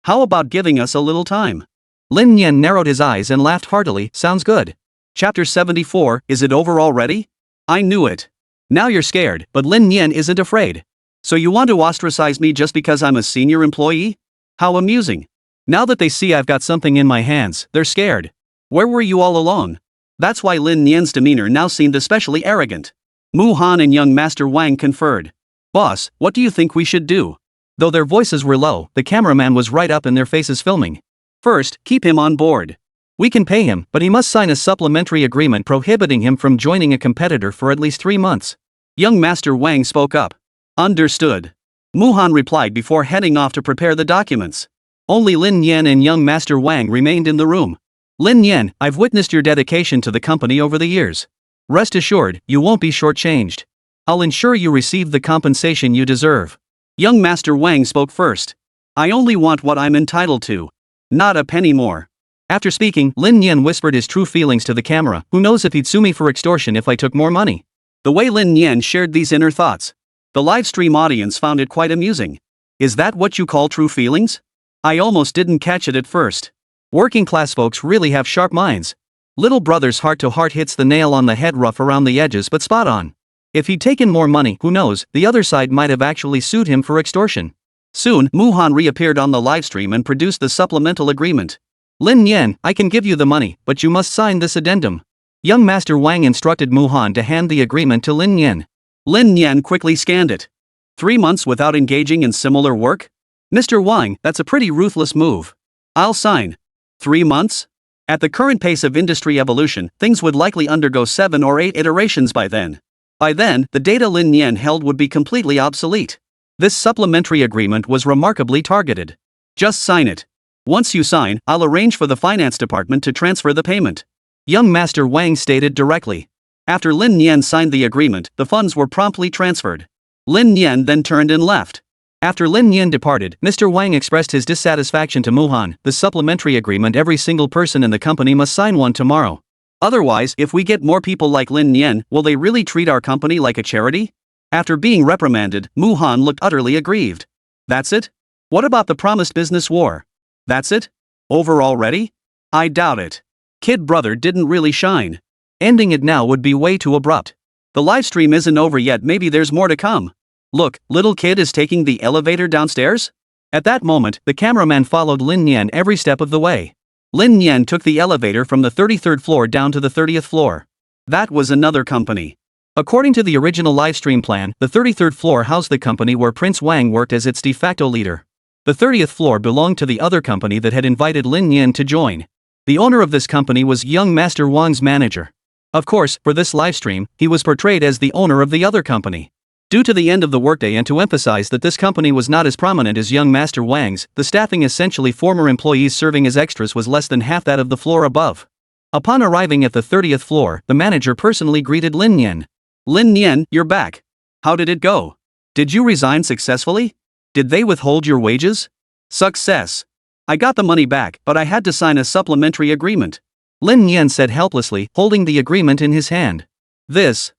How about giving us a little time? Lin Nian narrowed his eyes and laughed heartily. Sounds good. Chapter 74, is it over already? I knew it. Now you're scared, but Lin Nian isn't afraid. So you want to ostracize me just because I'm a senior employee? How amusing. Now that they see I've got something in my hands, they're scared. Where were you all along? That's why Lin Nian's demeanor now seemed especially arrogant. Mu Han and young Master Wang conferred. Boss, what do you think we should do? Though their voices were low, the cameraman was right up in their faces filming. First, keep him on board. We can pay him, but he must sign a supplementary agreement prohibiting him from joining a competitor for at least 3 months. Young Master Wang spoke up. Understood. Mu Han replied before heading off to prepare the documents. Only Lin Nian and young Master Wang remained in the room. Lin Nian, I've witnessed your dedication to the company over the years. Rest assured, you won't be shortchanged. I'll ensure you receive the compensation you deserve. Young Master Wang spoke first. I only want what I'm entitled to. Not a penny more. After speaking, Lin Nian whispered his true feelings to the camera. Who knows if he'd sue me for extortion if I took more money? The way Lin Nian shared these inner thoughts, the livestream audience found it quite amusing. Is that what you call true feelings? I almost didn't catch it at first. Working class folks really have sharp minds. Little brother's heart-to-heart hits the nail on the head, rough around the edges but spot on. If he'd taken more money, who knows, the other side might have actually sued him for extortion. Soon, Mu Han reappeared on the livestream and produced the supplemental agreement. Lin Nian, I can give you the money, but you must sign this addendum. Young Master Wang instructed Mu Han to hand the agreement to Lin Nian. Lin Nian quickly scanned it. 3 months without engaging in similar work? Mr. Wang, that's a pretty ruthless move. I'll sign. 3 months? At the current pace of industry evolution, things would likely undergo 7 or 8 iterations by then. By then, the data Lin Nian held would be completely obsolete. This supplementary agreement was remarkably targeted. Just sign it. Once you sign, I'll arrange for the finance department to transfer the payment. Young Master Wang stated directly. After Lin Nian signed the agreement, the funds were promptly transferred. Lin Nian then turned and left. After Lin Nian departed, Mr. Wang expressed his dissatisfaction to Mu Han. The supplementary agreement, every single person in the company must sign one tomorrow. Otherwise, if we get more people like Lin Nian, will they really treat our company like a charity? After being reprimanded, Mu Han looked utterly aggrieved. That's it? What about the promised business war? That's it? Over already? I doubt it. Kid Brother didn't really shine. Ending it now would be way too abrupt. The livestream isn't over yet, maybe there's more to come. Look, little kid is taking the elevator downstairs? At that moment, the cameraman followed Lin Nian every step of the way. Lin Nian took the elevator from the 33rd floor down to the 30th floor. That was another company. According to the original livestream plan, the 33rd floor housed the company where Prince Wang worked as its de facto leader. The 30th floor belonged to the other company that had invited Lin Nian to join. The owner of this company was young Master Wang's manager. Of course, for this livestream, he was portrayed as the owner of the other company. Due to the end of the workday and to emphasize that this company was not as prominent as young Master Wang's, the staffing, essentially former employees serving as extras, was less than half that of the floor above. Upon arriving at the 30th floor, the manager personally greeted Lin Nian. "Lin Nian, you're back. How did it go? Did you resign successfully? Did they withhold your wages?" "Success. I got the money back, but I had to sign a supplementary agreement," Lin Nian said helplessly, holding the agreement in his hand. That's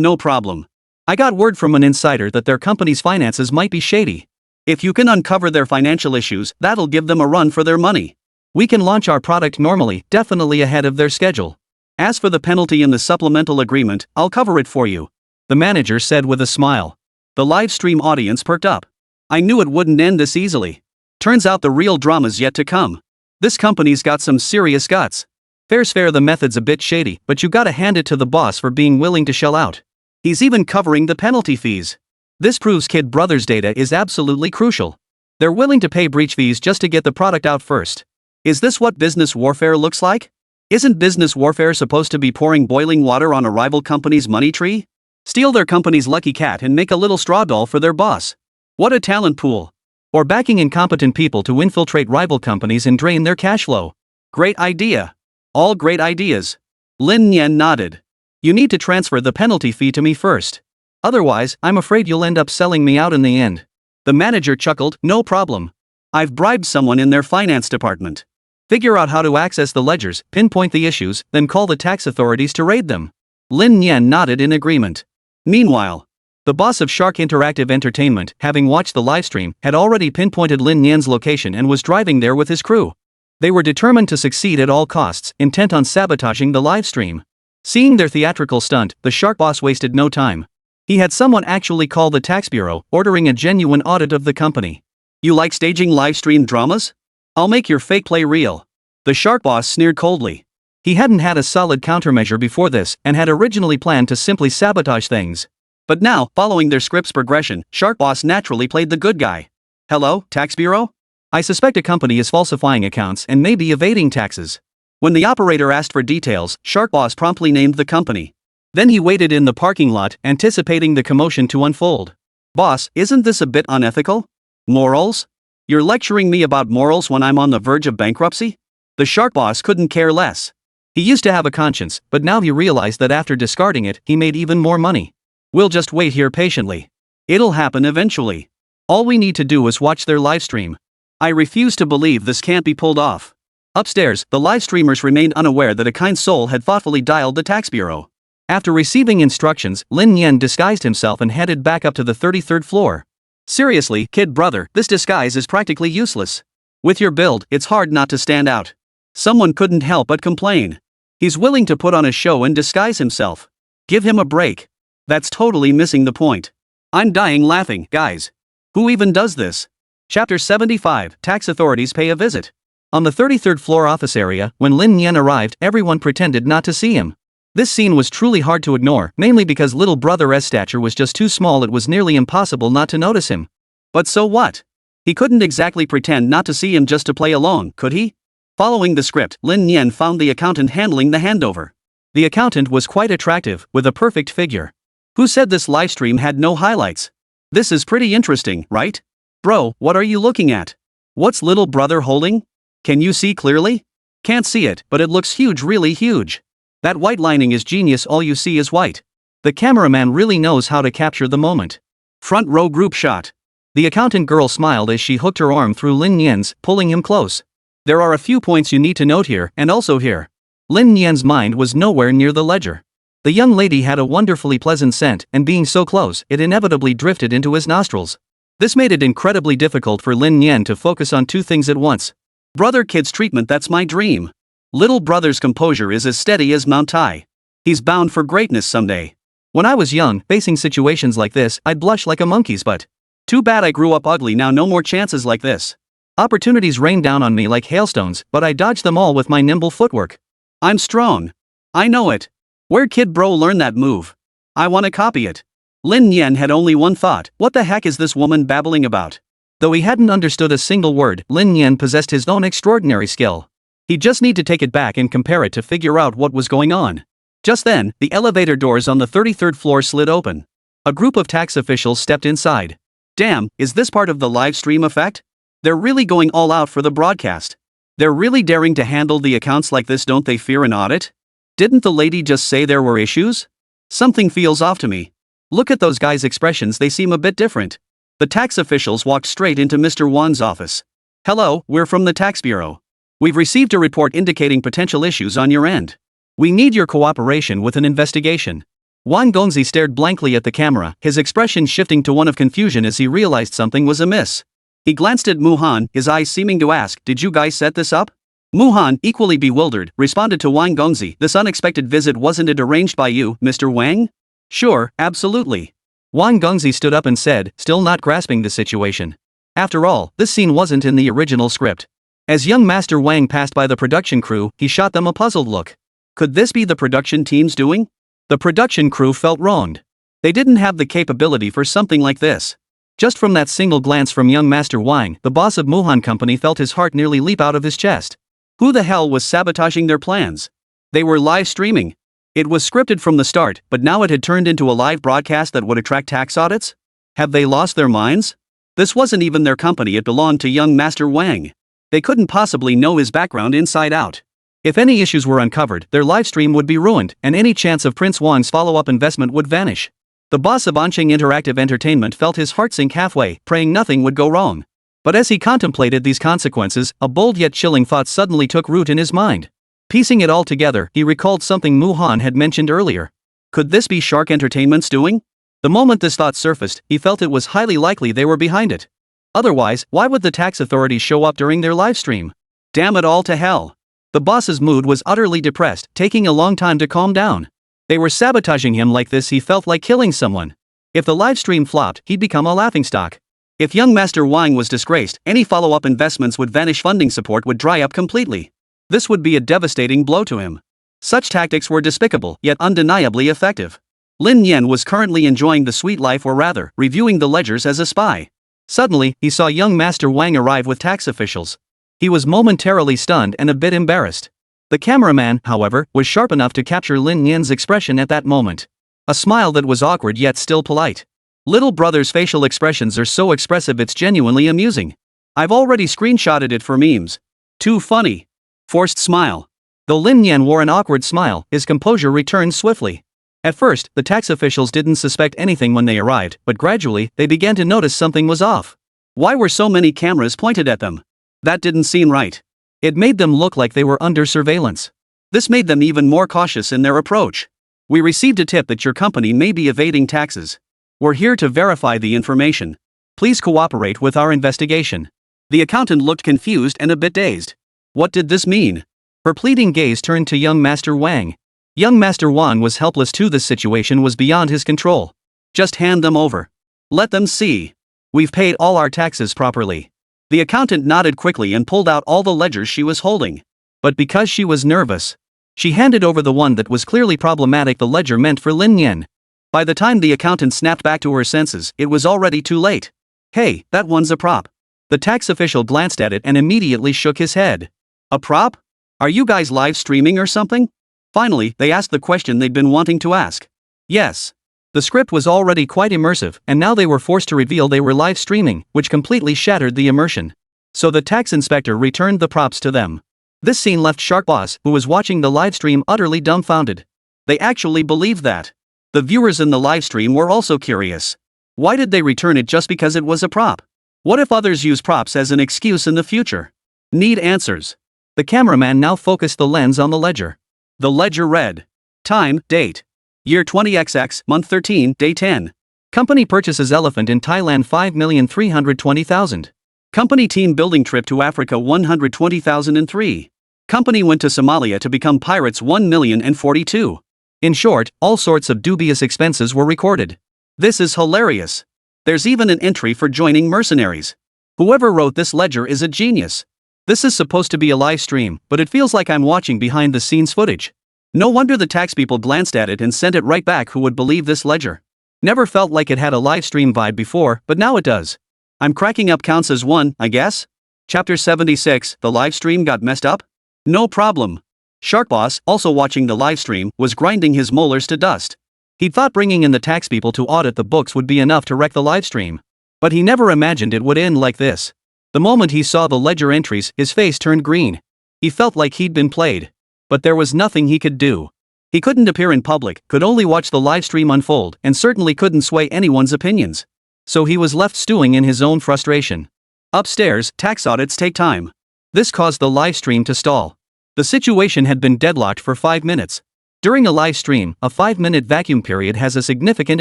no problem. I got word from an insider that their company's finances might be shady. If you can uncover their financial issues, that'll give them a run for their money. We can launch our product normally, definitely ahead of their schedule. As for the penalty in the supplemental agreement, I'll cover it for you," the manager said with a smile. The live stream audience perked up. I knew it wouldn't end this easily. Turns out the real drama's yet to come. This company's got some serious guts. Fair's fair, the method's a bit shady, but you gotta hand it to the boss for being willing to shell out. He's even covering the penalty fees. This proves Kid Brothers' data is absolutely crucial. They're willing to pay breach fees just to get the product out first. Is this what business warfare looks like? Isn't business warfare supposed to be pouring boiling water on a rival company's money tree? Steal their company's lucky cat and make a little straw doll for their boss. What a talent pool. Or backing incompetent people to infiltrate rival companies and drain their cash flow. Great idea. All great ideas. Lin Nian nodded. You need to transfer the penalty fee to me first. Otherwise, I'm afraid you'll end up selling me out in the end. The manager chuckled, no problem. I've bribed someone in their finance department. Figure out how to access the ledgers, pinpoint the issues, then call the tax authorities to raid them. Lin Nian nodded in agreement. Meanwhile, the boss of Shark Interactive Entertainment, having watched the livestream, had already pinpointed Lin Nian's location and was driving there with his crew. They were determined to succeed at all costs, intent on sabotaging the livestream. Seeing their theatrical stunt, the Shark boss wasted no time. He had someone actually call the tax bureau, ordering a genuine audit of the company. You like staging livestream dramas? I'll make your fake play real. The Shark boss sneered coldly. He hadn't had a solid countermeasure before this, and had originally planned to simply sabotage things. But now, following their script's progression, Shark boss naturally played the good guy. Hello, tax bureau? I suspect a company is falsifying accounts and may be evading taxes. When the operator asked for details, Shark boss promptly named the company. Then he waited in the parking lot, anticipating the commotion to unfold. Boss, isn't this a bit unethical? Morals? You're lecturing me about morals when I'm on the verge of bankruptcy? The Shark boss couldn't care less. He used to have a conscience, but now he realized that after discarding it, he made even more money. We'll just wait here patiently. It'll happen eventually. All we need to do is watch their livestream. I refuse to believe this can't be pulled off. Upstairs, the live streamers remained unaware that a kind soul had thoughtfully dialed the tax bureau. After receiving instructions, Lin Nian disguised himself and headed back up to the 33rd floor. Seriously, kid brother, this disguise is practically useless. With your build, it's hard not to stand out. Someone couldn't help but complain. He's willing to put on a show and disguise himself. Give him a break. That's totally missing the point. I'm dying laughing, guys. Who even does this? Chapter 75, Tax Authorities Pay a Visit. On the 33rd floor office area, when Lin Nian arrived, everyone pretended not to see him. This scene was truly hard to ignore, mainly because little brother's stature was just too small. It was nearly impossible not to notice him. But so what? He couldn't exactly pretend not to see him just to play along, could he? Following the script, Lin Nian found the accountant handling the handover. The accountant was quite attractive, with a perfect figure. Who said this livestream had no highlights? This is pretty interesting, right? Bro, what are you looking at? What's little brother holding? Can you see clearly? Can't see it, but it looks huge, really huge. That white lining is genius, all you see is white. The cameraman really knows how to capture the moment. Front row group shot. The accountant girl smiled as she hooked her arm through Lin Nian's, pulling him close. There are a few points you need to note here, and also here. Lin Nian's mind was nowhere near the ledger. The young lady had a wonderfully pleasant scent, and being so close, it inevitably drifted into his nostrils. This made it incredibly difficult for Lin Nian to focus on two things at once. Brother kid's treatment, that's my dream. Little brother's composure is as steady as Mount Tai. He's bound for greatness someday. When I was young, facing situations like this, I'd blush like a monkey's butt. Too bad I grew up ugly, now no more chances like this. Opportunities rained down on me like hailstones, but I dodged them all with my nimble footwork. I'm strong. I know it. Where'd kid bro learn that move? I wanna copy it. Lin Nian had only one thought: what the heck is this woman babbling about? Though he hadn't understood a single word, Lin Nian possessed his own extraordinary skill. He'd just need to take it back and compare it to figure out what was going on. Just then, the elevator doors on the 33rd floor slid open. A group of tax officials stepped inside. Damn, is this part of the live stream effect? They're really going all out for the broadcast. They're really daring to handle the accounts like this. Don't they fear an audit? Didn't the lady just say there were issues? Something feels off to me. Look at those guys' expressions, they seem a bit different. The tax officials walked straight into Mr. Wan's office. Hello, we're from the tax bureau. We've received a report indicating potential issues on your end. We need your cooperation with an investigation. Wang Gongzi stared blankly at the camera, his expression shifting to one of confusion as he realized something was amiss. He glanced at Muhan, his eyes seeming to ask, did you guys set this up? Muhan, equally bewildered, responded to Wang Gongzi, this unexpected visit, wasn't it arranged by you, Mr. Wang? Sure, absolutely. Wang Gongzi stood up and said, still not grasping the situation. After all, this scene wasn't in the original script. As young Master Wang passed by the production crew, he shot them a puzzled look. Could this be the production team's doing? The production crew felt wronged. They didn't have the capability for something like this. Just from that single glance from young Master Wang, the boss of Muhan Company felt his heart nearly leap out of his chest. Who the hell was sabotaging their plans? They were live streaming. It was scripted from the start, but now it had turned into a live broadcast that would attract tax audits? Have they lost their minds? This wasn't even their company, it belonged to young Master Wang. They couldn't possibly know his background inside out. If any issues were uncovered, their livestream would be ruined, and any chance of Prince Wang's follow-up investment would vanish. The boss of Anqing Interactive Entertainment felt his heart sink halfway, praying nothing would go wrong. But as he contemplated these consequences, a bold yet chilling thought suddenly took root in his mind. Piecing it all together, he recalled something Muhan had mentioned earlier. Could this be Shark Entertainment's doing? The moment this thought surfaced, he felt it was highly likely they were behind it. Otherwise, why would the tax authorities show up during their livestream? Damn it all to hell. The boss's mood was utterly depressed, taking a long time to calm down. They were sabotaging him like this, he felt like killing someone. If the livestream flopped, he'd become a laughingstock. If young Master Wang was disgraced, any follow-up investments would vanish, funding support would dry up completely. This would be a devastating blow to him. Such tactics were despicable, yet undeniably effective. Lin Nian was currently enjoying the sweet life, or rather, reviewing the ledgers as a spy. Suddenly, he saw young Master Wang arrive with tax officials. He was momentarily stunned and a bit embarrassed. The cameraman, however, was sharp enough to capture Lin Nian's expression at that moment. A smile that was awkward yet still polite. Little brother's facial expressions are so expressive it's genuinely amusing. I've already screenshotted it for memes. Too funny. Forced smile. Though Lin Nian wore an awkward smile, his composure returned swiftly. At first, the tax officials didn't suspect anything when they arrived, but gradually, they began to notice something was off. Why were so many cameras pointed at them? That didn't seem right. It made them look like they were under surveillance. This made them even more cautious in their approach. We received a tip that your company may be evading taxes. We're here to verify the information. Please cooperate with our investigation. The accountant looked confused and a bit dazed. What did this mean? Her pleading gaze turned to young Master Wang. Young Master Wang was helpless too. This situation was beyond his control. Just hand them over. Let them see. We've paid all our taxes properly. The accountant nodded quickly and pulled out all the ledgers she was holding. But because she was nervous, she handed over the one that was clearly problematic, the ledger meant for Lin Nian. By the time the accountant snapped back to her senses, it was already too late. Hey, that one's a prop. The tax official glanced at it and immediately shook his head. A prop? Are you guys live streaming or something? Finally, they asked the question they'd been wanting to ask. Yes. The script was already quite immersive, and now they were forced to reveal they were live streaming, which completely shattered the immersion. So the tax inspector returned the props to them. This scene left Shark Boss, who was watching the live stream, utterly dumbfounded. They actually believed that. The viewers in the live stream were also curious. Why did they return it just because it was a prop? What if others use props as an excuse in the future? Need answers. The cameraman now focused the lens on the ledger. The ledger read. Time, date. Year 20XX, month 13, day 10. Company purchases elephant in Thailand 5,320,000. Company team building trip to Africa 120,003. Company went to Somalia to become pirates 1,042. In short, all sorts of dubious expenses were recorded. This is hilarious. There's even an entry for joining mercenaries. Whoever wrote this ledger is a genius. This is supposed to be a live stream, but it feels like I'm watching behind the scenes footage. No wonder the tax people glanced at it and sent it right back. Who would believe this ledger? Never felt like it had a live stream vibe before, but now it does. I'm cracking up. Counts as one, I guess? Chapter 76, the live stream got messed up? No problem. Shark Boss, also watching the live stream, was grinding his molars to dust. He thought bringing in the tax people to audit the books would be enough to wreck the live stream. But he never imagined it would end like this. The moment he saw the ledger entries, his face turned green. He felt like he'd been played. But there was nothing he could do. He couldn't appear in public, could only watch the live stream unfold, and certainly couldn't sway anyone's opinions. So he was left stewing in his own frustration. Upstairs, tax audits take time. This caused the live stream to stall. The situation had been deadlocked for 5 minutes. During a live stream, a 5-minute vacuum period has a significant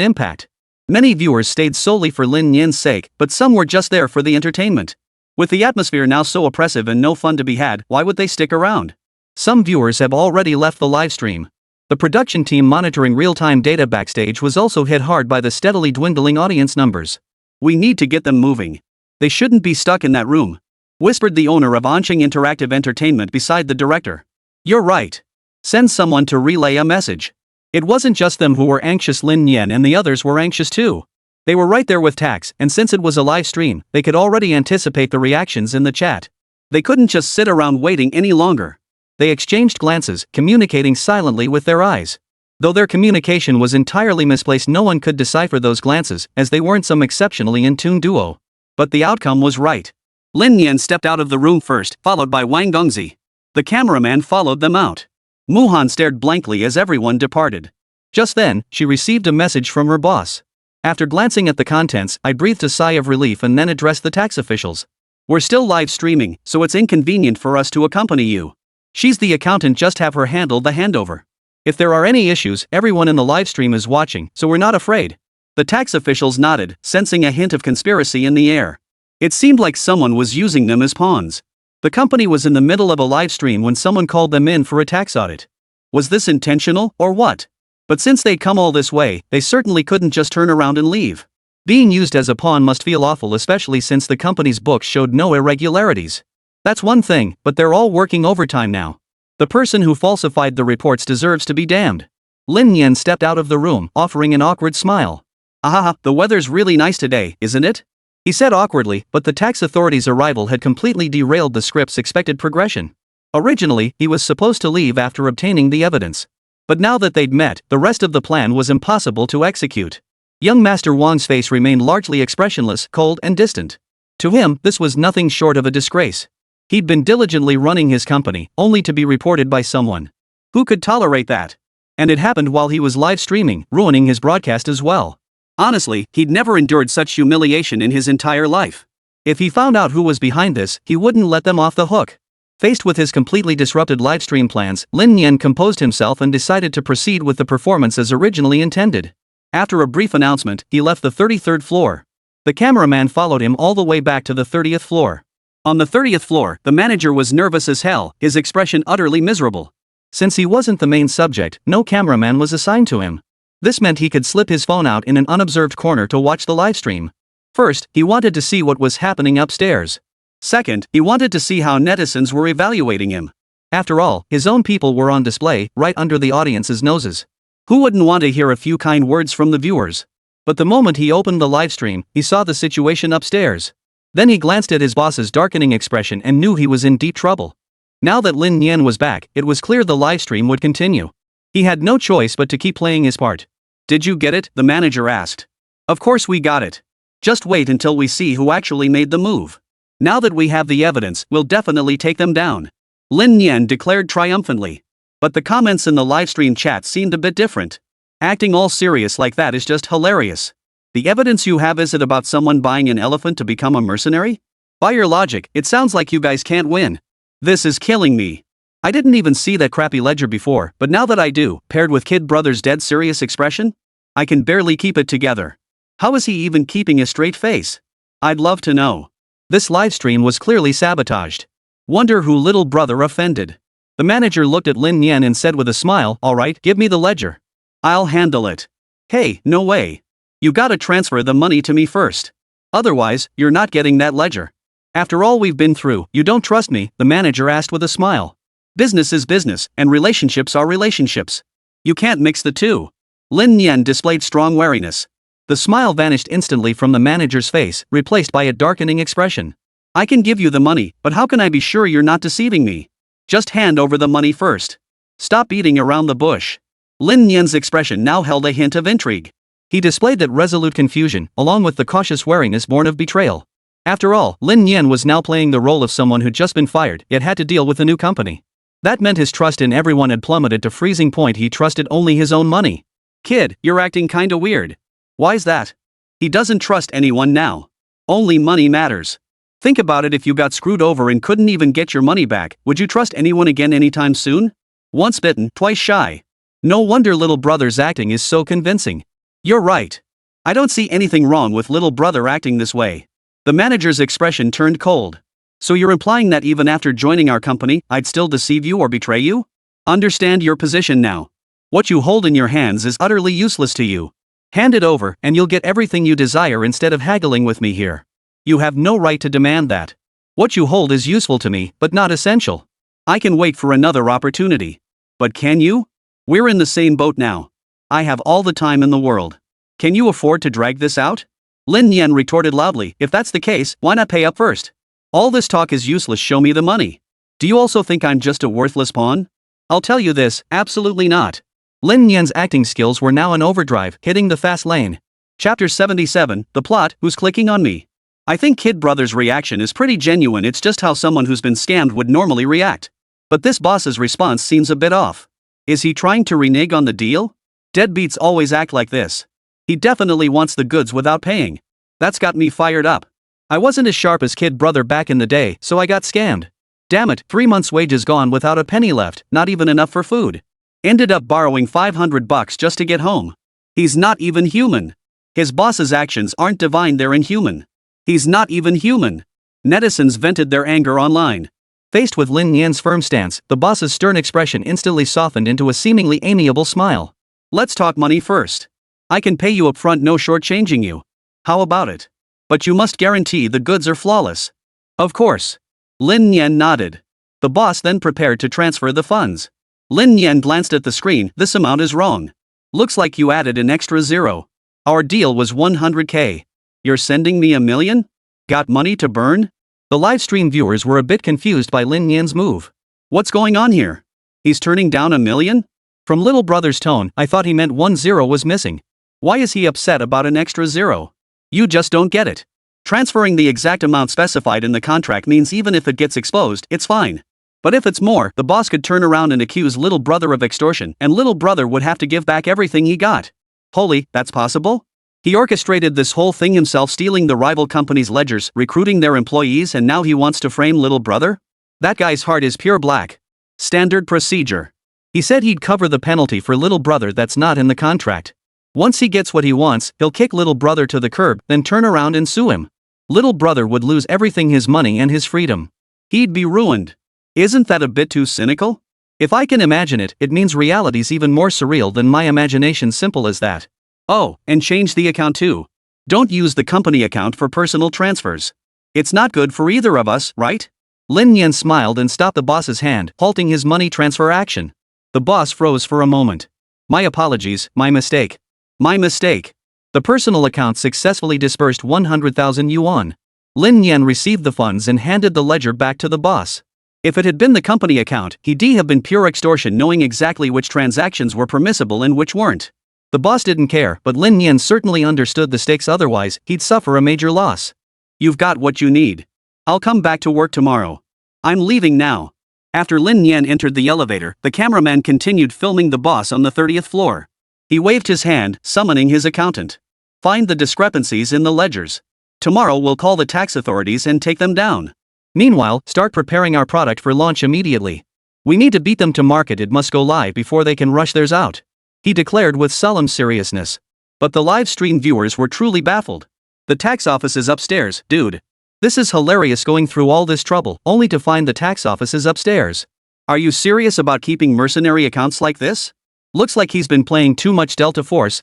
impact. Many viewers stayed solely for Lin Nian's sake, but some were just there for the entertainment. With the atmosphere now so oppressive and no fun to be had, why would they stick around? Some viewers have already left the live stream. The production team monitoring real-time data backstage was also hit hard by the steadily dwindling audience numbers. We need to get them moving. They shouldn't be stuck in that room, whispered the owner of Onching Interactive Entertainment beside the director. You're right. Send someone to relay a message. It wasn't just them who were anxious. Lin Nian and the others were anxious too. They were right there with tax, and since it was a live stream, they could already anticipate the reactions in the chat. They couldn't just sit around waiting any longer. They exchanged glances, communicating silently with their eyes. Though their communication was entirely misplaced, no one could decipher those glances, as they weren't some exceptionally in-tune duo. But the outcome was right. Lin Nian stepped out of the room first, followed by Wang Gongzi. The cameraman followed them out. Muhan stared blankly as everyone departed. Just then, she received a message from her boss. After glancing at the contents, I breathed a sigh of relief and then addressed the tax officials. We're still live streaming, so it's inconvenient for us to accompany you. She's the accountant, just have her handle the handover. If there are any issues, everyone in the live stream is watching, so we're not afraid. The tax officials nodded, sensing a hint of conspiracy in the air. It seemed like someone was using them as pawns. The company was in the middle of a live stream when someone called them in for a tax audit. Was this intentional, or what? But since they'd come all this way, they certainly couldn't just turn around and leave. Being used as a pawn must feel awful, especially since the company's books showed no irregularities. That's one thing, but they're all working overtime now. The person who falsified the reports deserves to be damned. Lin Nian stepped out of the room, offering an awkward smile. Ahaha, the weather's really nice today, isn't it? He said awkwardly, but the tax authorities' arrival had completely derailed the script's expected progression. Originally, he was supposed to leave after obtaining the evidence. But now that they'd met, the rest of the plan was impossible to execute. Young Master Wang's face remained largely expressionless, cold and distant. To him, this was nothing short of a disgrace. He'd been diligently running his company, only to be reported by someone. Who could tolerate that? And it happened while he was live streaming, ruining his broadcast as well. Honestly, he'd never endured such humiliation in his entire life. If he found out who was behind this, he wouldn't let them off the hook. Faced with his completely disrupted livestream plans, Lin Nian composed himself and decided to proceed with the performance as originally intended. After a brief announcement, he left the 33rd floor. The cameraman followed him all the way back to the 30th floor. On the 30th floor, the manager was nervous as hell, his expression utterly miserable. Since he wasn't the main subject, no cameraman was assigned to him. This meant he could slip his phone out in an unobserved corner to watch the livestream. First, he wanted to see what was happening upstairs. Second, he wanted to see how netizens were evaluating him. After all, his own people were on display, right under the audience's noses. Who wouldn't want to hear a few kind words from the viewers? But the moment he opened the livestream, he saw the situation upstairs. Then he glanced at his boss's darkening expression and knew he was in deep trouble. Now that Lin Nian was back, it was clear the livestream would continue. He had no choice but to keep playing his part. Did you get it? The manager asked. Of course we got it. Just wait until we see who actually made the move. Now that we have the evidence, we'll definitely take them down. Lin Nian declared triumphantly. But the comments in the livestream chat seemed a bit different. Acting all serious like that is just hilarious. The evidence you have, is it about someone buying an elephant to become a mercenary? By your logic, it sounds like you guys can't win. This is killing me. I didn't even see that crappy ledger before, but now that I do, paired with Kid Brother's dead serious expression, I can barely keep it together. How is he even keeping a straight face? I'd love to know. This livestream was clearly sabotaged. Wonder who little brother offended. The manager looked at Lin Nian and said with a smile, "All right, give me the ledger. I'll handle it." Hey, no way. You gotta transfer the money to me first. Otherwise, you're not getting that ledger. After all we've been through, you don't trust me, the manager asked with a smile. Business is business, and relationships are relationships. You can't mix the two. Lin Nian displayed strong wariness. The smile vanished instantly from the manager's face, replaced by a darkening expression. I can give you the money, but how can I be sure you're not deceiving me? Just hand over the money first. Stop beating around the bush. Lin Nian's expression now held a hint of intrigue. He displayed that resolute confusion, along with the cautious wariness born of betrayal. After all, Lin Nian was now playing the role of someone who'd just been fired, yet had to deal with a new company. That meant his trust in everyone had plummeted to freezing point. He trusted only his own money. Kid, you're acting kinda weird. Why's that? He doesn't trust anyone now. Only money matters. Think about it, if you got screwed over and couldn't even get your money back, would you trust anyone again anytime soon? Once bitten, twice shy. No wonder little brother's acting is so convincing. You're right. I don't see anything wrong with little brother acting this way. The manager's expression turned cold. So you're implying that even after joining our company, I'd still deceive you or betray you? Understand your position now. What you hold in your hands is utterly useless to you. Hand it over, and you'll get everything you desire instead of haggling with me here. You have no right to demand that. What you hold is useful to me, but not essential. I can wait for another opportunity. But can you? We're in the same boat now. I have all the time in the world. Can you afford to drag this out? Lin Nian retorted loudly, if that's the case, why not pay up first? All this talk is useless, show me the money. Do you also think I'm just a worthless pawn? I'll tell you this, absolutely not. Lin Nian's acting skills were now in overdrive, hitting the fast lane. Chapter 77, The Plot, Who's Clicking on Me? I think Kid Brother's reaction is pretty genuine, it's just how someone who's been scammed would normally react. But this boss's response seems a bit off. Is he trying to renege on the deal? Deadbeats always act like this. He definitely wants the goods without paying. That's got me fired up. I wasn't as sharp as Kid Brother back in the day, so I got scammed. Damn it, 3 months' wages gone without a penny left, not even enough for food. Ended up borrowing $500 just to get home. He's not even human. His boss's actions aren't divine, they're inhuman. He's not even human. Netizens vented their anger online. Faced with Lin Nian's firm stance, the boss's stern expression instantly softened into a seemingly amiable smile. Let's talk money first. I can pay you up front, no shortchanging you. How about it? But you must guarantee the goods are flawless. Of course. Lin Nian nodded. The boss then prepared to transfer the funds. Lin Nian glanced at the screen, this amount is wrong. Looks like you added an extra zero. Our deal was 100k. You're sending me $1 million? Got money to burn? The livestream viewers were a bit confused by Lin Nian's move. What's going on here? He's turning down $1 million? From little brother's tone, I thought he meant 1 0 was missing. Why is he upset about an extra zero? You just don't get it. Transferring the exact amount specified in the contract means even if it gets exposed, it's fine. But if it's more, the boss could turn around and accuse little brother of extortion, and little brother would have to give back everything he got. Holy, that's possible? He orchestrated this whole thing himself, stealing the rival company's ledgers, recruiting their employees, and now he wants to frame little brother? That guy's heart is pure black. Standard procedure. He said he'd cover the penalty for little brother that's not in the contract. Once he gets what he wants, he'll kick little brother to the curb, then turn around and sue him. Little brother would lose everything, his money and his freedom. He'd be ruined. Isn't that a bit too cynical? If I can imagine it, it means reality's even more surreal than my imagination, simple as that. Oh, and change the account too. Don't use the company account for personal transfers. It's not good for either of us, right? Lin Nian smiled and stopped the boss's hand, halting his money transfer action. The boss froze for a moment. My apologies, my mistake. My mistake. The personal account successfully dispersed 100,000 yuan. Lin Nian received the funds and handed the ledger back to the boss. If it had been the company account, he'd have been pure extortion, knowing exactly which transactions were permissible and which weren't. The boss didn't care, but Lin Nian certainly understood the stakes, otherwise, he'd suffer a major loss. You've got what you need. I'll come back to work tomorrow. I'm leaving now. After Lin Nian entered the elevator, the cameraman continued filming the boss on the 30th floor. He waved his hand, summoning his accountant. Find the discrepancies in the ledgers. Tomorrow we'll call the tax authorities and take them down. Meanwhile, start preparing our product for launch immediately. We need to beat them to market, it must go live before they can rush theirs out. He declared with solemn seriousness. But the live stream viewers were truly baffled. The tax office is upstairs, dude. This is hilarious, going through all this trouble, only to find the tax office is upstairs. Are you serious about keeping mercenary accounts like this? Looks like he's been playing too much Delta Force,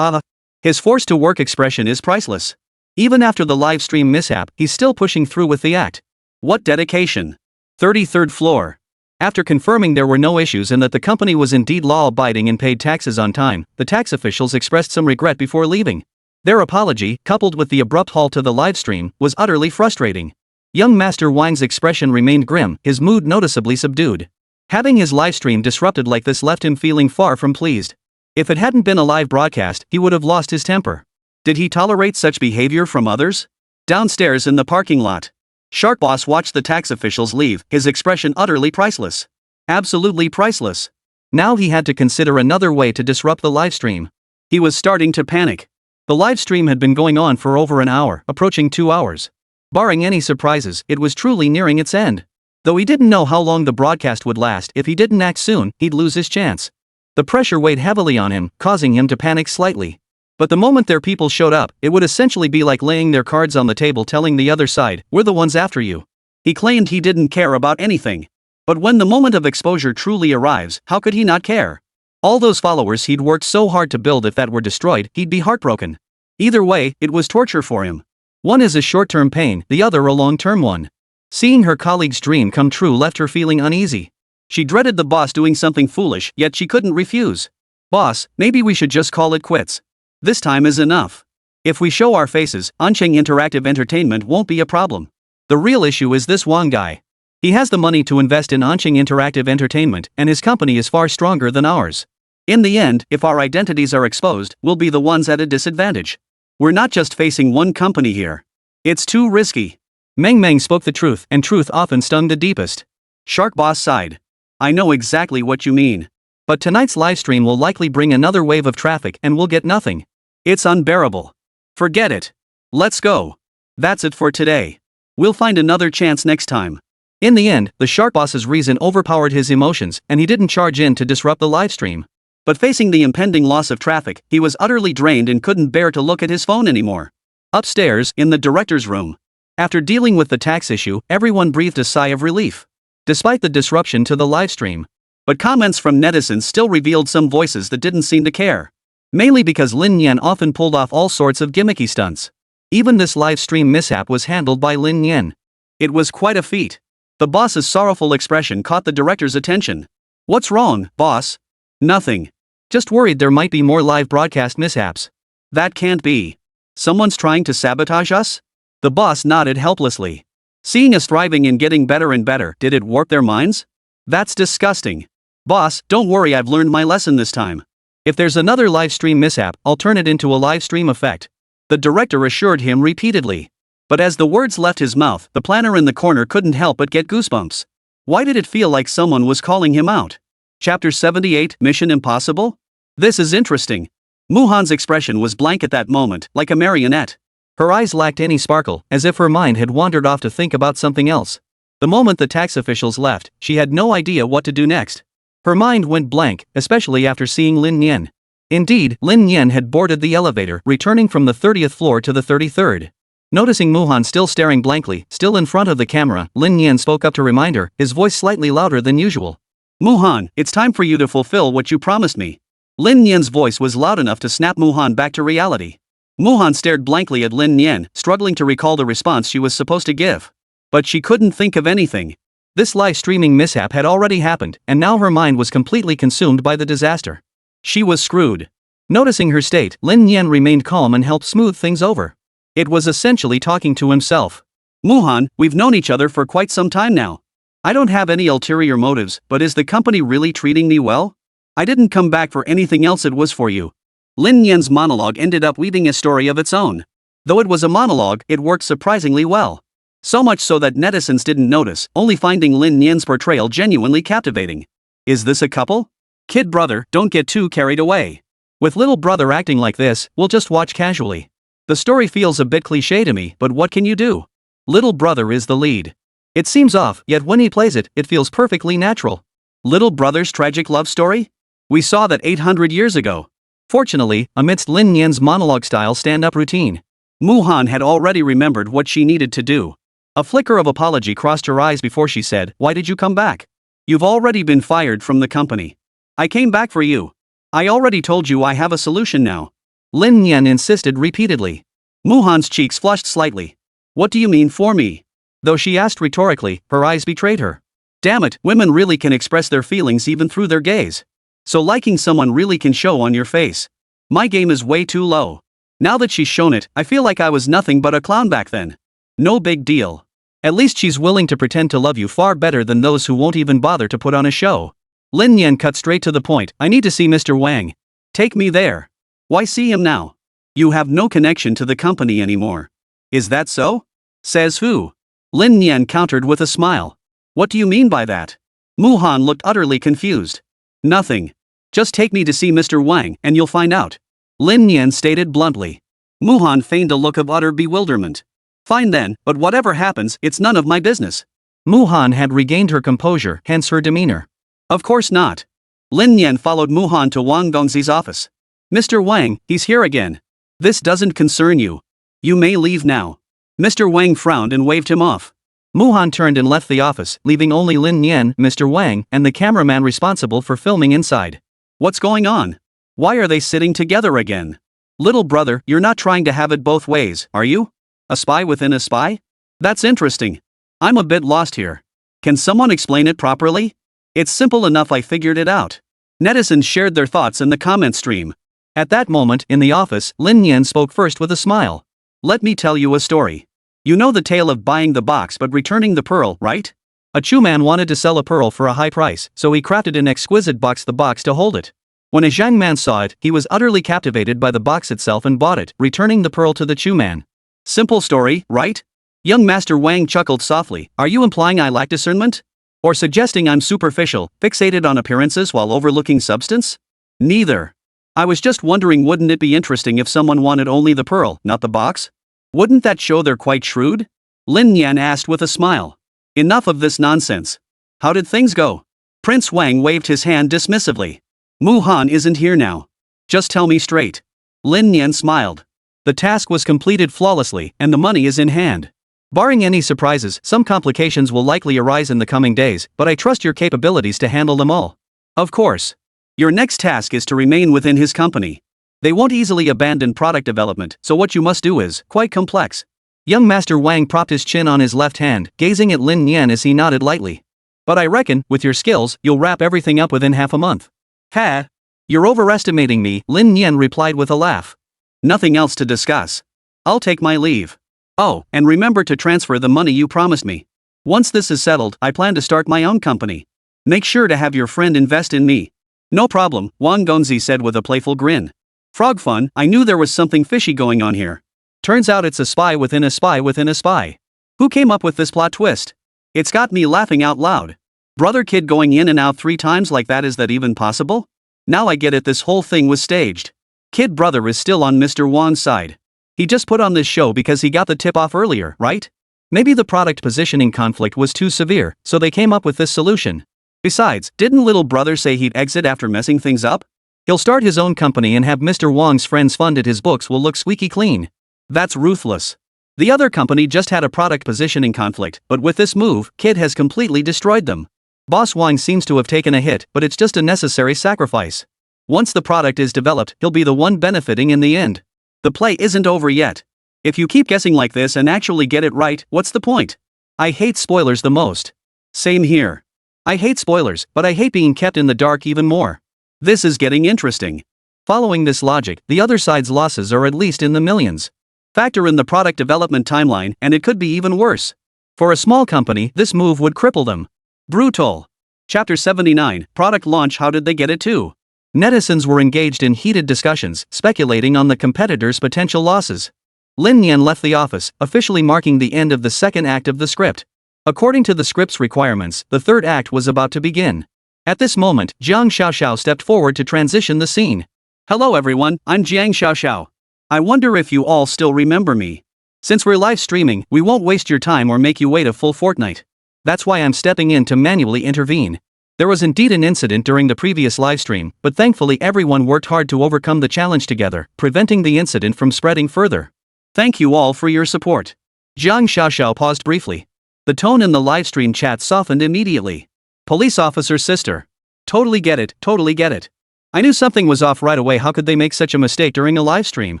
His forced-to-work expression is priceless. Even after the live stream mishap, he's still pushing through with the act. What dedication. 33rd floor. After confirming there were no issues and that the company was indeed law-abiding and paid taxes on time, the tax officials expressed some regret before leaving. Their apology, coupled with the abrupt halt to the livestream, was utterly frustrating. Young Master Wang's expression remained grim, his mood noticeably subdued. Having his livestream disrupted like this left him feeling far from pleased. If it hadn't been a live broadcast, he would have lost his temper. Did he tolerate such behavior from others? Downstairs in the parking lot, Shark Boss watched the tax officials leave, his expression utterly priceless. Absolutely priceless. Now he had to consider another way to disrupt the livestream. He was starting to panic. The livestream had been going on for over an hour, approaching 2 hours. Barring any surprises, it was truly nearing its end. Though he didn't know how long the broadcast would last, if he didn't act soon, he'd lose his chance. The pressure weighed heavily on him, causing him to panic slightly. But the moment their people showed up, it would essentially be like laying their cards on the table, telling the other side, "We're the ones after you." He claimed he didn't care about anything. But when the moment of exposure truly arrives, how could he not care? All those followers he'd worked so hard to build, if that were destroyed, he'd be heartbroken. Either way, it was torture for him. One is a short-term pain, the other a long-term one. Seeing her colleague's dream come true left her feeling uneasy. She dreaded the boss doing something foolish, yet she couldn't refuse. "Boss, maybe we should just call it quits. This time is enough. If we show our faces, Ancheng Interactive Entertainment won't be a problem. The real issue is this Wang guy. He has the money to invest in Ancheng Interactive Entertainment, and his company is far stronger than ours. In the end, if our identities are exposed, we'll be the ones at a disadvantage. We're not just facing one company here. It's too risky." Meng Meng spoke the truth, and truth often stung the deepest. Shark Boss sighed. "I know exactly what you mean. But tonight's livestream will likely bring another wave of traffic and we'll get nothing. It's unbearable. Forget it. Let's go. That's it for today. We'll find another chance next time." In the end, the Shark Boss's reason overpowered his emotions, and he didn't charge in to disrupt the livestream. But facing the impending loss of traffic, he was utterly drained and couldn't bear to look at his phone anymore. Upstairs, in the director's room. After dealing with the tax issue, everyone breathed a sigh of relief. Despite the disruption to the livestream. But comments from netizens still revealed some voices that didn't seem to care. Mainly because Lin Nian often pulled off all sorts of gimmicky stunts. Even this live stream mishap was handled by Lin Nian. It was quite a feat. The boss's sorrowful expression caught the director's attention. "What's wrong, boss?" "Nothing. Just worried there might be more live broadcast mishaps." "That can't be. Someone's trying to sabotage us?" The boss nodded helplessly. "Seeing us thriving and getting better and better, did it warp their minds? That's disgusting. Boss, don't worry, I've learned my lesson this time. If there's another live stream mishap, I'll turn it into a live stream effect," the director assured him repeatedly. But as the words left his mouth, the planner in the corner couldn't help but get goosebumps. Why did it feel like someone was calling him out? Chapter 78, Mission Impossible? This is interesting. Muhan's expression was blank at that moment, like a marionette. Her eyes lacked any sparkle, as if her mind had wandered off to think about something else. The moment the tax officials left, she had no idea what to do next. Her mind went blank, especially after seeing Lin Nian. Indeed, Lin Nian had boarded the elevator, returning from the 30th floor to the 33rd. Noticing Muhan still staring blankly, still in front of the camera, Lin Nian spoke up to remind her, his voice slightly louder than usual. "Muhan, it's time for you to fulfill what you promised me." Lin Nian's voice was loud enough to snap Muhan back to reality. Muhan stared blankly at Lin Nian, struggling to recall the response she was supposed to give. But she couldn't think of anything. This live streaming mishap had already happened, and now her mind was completely consumed by the disaster. She was screwed. Noticing her state, Lin Nian remained calm and helped smooth things over. It was essentially talking to himself. "Muhan, we've known each other for quite some time now. I don't have any ulterior motives, but is the company really treating me well? I didn't come back for anything else, it was for you." Lin Nian's monologue ended up weaving a story of its own. Though it was a monologue, it worked surprisingly well. So much so that netizens didn't notice, only finding Lin Nian's portrayal genuinely captivating. Is this a couple? Kid brother, don't get too carried away. With little brother acting like this, we'll just watch casually. The story feels a bit cliché to me, but what can you do? Little brother is the lead. It seems off, yet when he plays it, it feels perfectly natural. Little brother's tragic love story? We saw that 800 years ago. Fortunately, amidst Lin Nian's monologue-style stand-up routine, Muhan had already remembered what she needed to do. A flicker of apology crossed her eyes before she said, "Why did you come back? You've already been fired from the company. I came back for you. I already told you I have a solution now." Lin Nian insisted repeatedly. Muhan's cheeks flushed slightly. What do you mean for me? Though she asked rhetorically, her eyes betrayed her. Damn it, women really can express their feelings even through their gaze. So liking someone really can show on your face. My game is way too low. Now that she's shown it, I feel like I was nothing but a clown back then. No big deal. At least she's willing to pretend to love you far better than those who won't even bother to put on a show. Lin Nian cut straight to the point. I need to see Mr. Wang. Take me there. Why see him now? You have no connection to the company anymore. Is that so? Says who? Lin Nian countered with a smile. What do you mean by that? Muhan looked utterly confused. Nothing. Just take me to see Mr. Wang and you'll find out. Lin Nian stated bluntly. Muhan feigned a look of utter bewilderment. Fine then, but whatever happens, it's none of my business. Muhan had regained her composure, hence her demeanor. Of course not. Lin Nian followed Muhan to Wang Gongzi's office. Mr. Wang, he's here again. This doesn't concern you. You may leave now. Mr. Wang frowned and waved him off. Muhan turned and left the office, leaving only Lin Nian, Mr. Wang, and the cameraman responsible for filming inside. What's going on? Why are they sitting together again? Little brother, you're not trying to have it both ways, are you? A spy within a spy? That's interesting. I'm a bit lost here. Can someone explain it properly? It's simple enough, I figured it out. Netizens shared their thoughts in the comment stream. At that moment, in the office, Lin Nian spoke first with a smile. Let me tell you a story. You know the tale of buying the box but returning the pearl, right? A Chu man wanted to sell a pearl for a high price, so he crafted an exquisite box to hold it. When a Zhang man saw it, he was utterly captivated by the box itself and bought it, returning the pearl to the Chu man. Simple story, right? Young Master Wang chuckled softly. Are you implying I lack discernment? Or suggesting I'm superficial, fixated on appearances while overlooking substance? Neither. I was just wondering, wouldn't it be interesting if someone wanted only the pearl, not the box? Wouldn't that show they're quite shrewd? Lin Nian asked with a smile. Enough of this nonsense. How did things go? Prince Wang waved his hand dismissively. Muhan isn't here now. Just tell me straight. Lin Nian smiled. The task was completed flawlessly, and the money is in hand. Barring any surprises, some complications will likely arise in the coming days, but I trust your capabilities to handle them all. Of course. Your next task is to remain within his company. They won't easily abandon product development, so what you must do is quite complex. Young Master Wang propped his chin on his left hand, gazing at Lin Nian as he nodded lightly. But I reckon, with your skills, you'll wrap everything up within half a month. Ha! You're overestimating me, Lin Nian replied with a laugh. Nothing else to discuss. I'll take my leave. Oh, and remember to transfer the money you promised me. Once this is settled, I plan to start my own company. Make sure to have your friend invest in me. No problem, Wang Gongzi said with a playful grin. Frog fun, I knew there was something fishy going on here. Turns out it's a spy within a spy within a spy. Who came up with this plot twist? It's got me laughing out loud. Brother kid going in and out 3 times like that, is that even possible? Now I get it, this whole thing was staged. Kid brother is still on Mr. Wang's side. He just put on this show because he got the tip off earlier, right? Maybe the product positioning conflict was too severe, so they came up with this solution. Besides, didn't little brother say he'd exit after messing things up? He'll start his own company and have Mr. Wang's friends fund it. His books will look squeaky clean. That's ruthless. The other company just had a product positioning conflict, but with this move, Kid has completely destroyed them. Boss Wang seems to have taken a hit, but it's just a necessary sacrifice. Once the product is developed, he'll be the one benefiting in the end. The play isn't over yet. If you keep guessing like this and actually get it right, what's the point? I hate spoilers the most. Same here. I hate spoilers, but I hate being kept in the dark even more. This is getting interesting. Following this logic, the other side's losses are at least in the millions. Factor in the product development timeline, and it could be even worse. For a small company, this move would cripple them. Brutal. Chapter 79, Product Launch. How did they get it too? Netizens were engaged in heated discussions, speculating on the competitors' potential losses. Lin Nian left the office, officially marking the end of the second act of the script. According to the script's requirements, the third act was about to begin. At this moment, Jiang Xiaoxiao stepped forward to transition the scene. Hello everyone, I'm Jiang Xiaoxiao. I wonder if you all still remember me. Since we're live streaming, we won't waste your time or make you wait a full fortnight. That's why I'm stepping in to manually intervene. There was indeed an incident during the previous livestream, but thankfully everyone worked hard to overcome the challenge together, preventing the incident from spreading further. Thank you all for your support. Jiang Xiaoxiao paused briefly. The tone in the livestream chat softened immediately. Police officer sister. Totally get it, totally get it. I knew something was off right away. How could they make such a mistake during a live stream?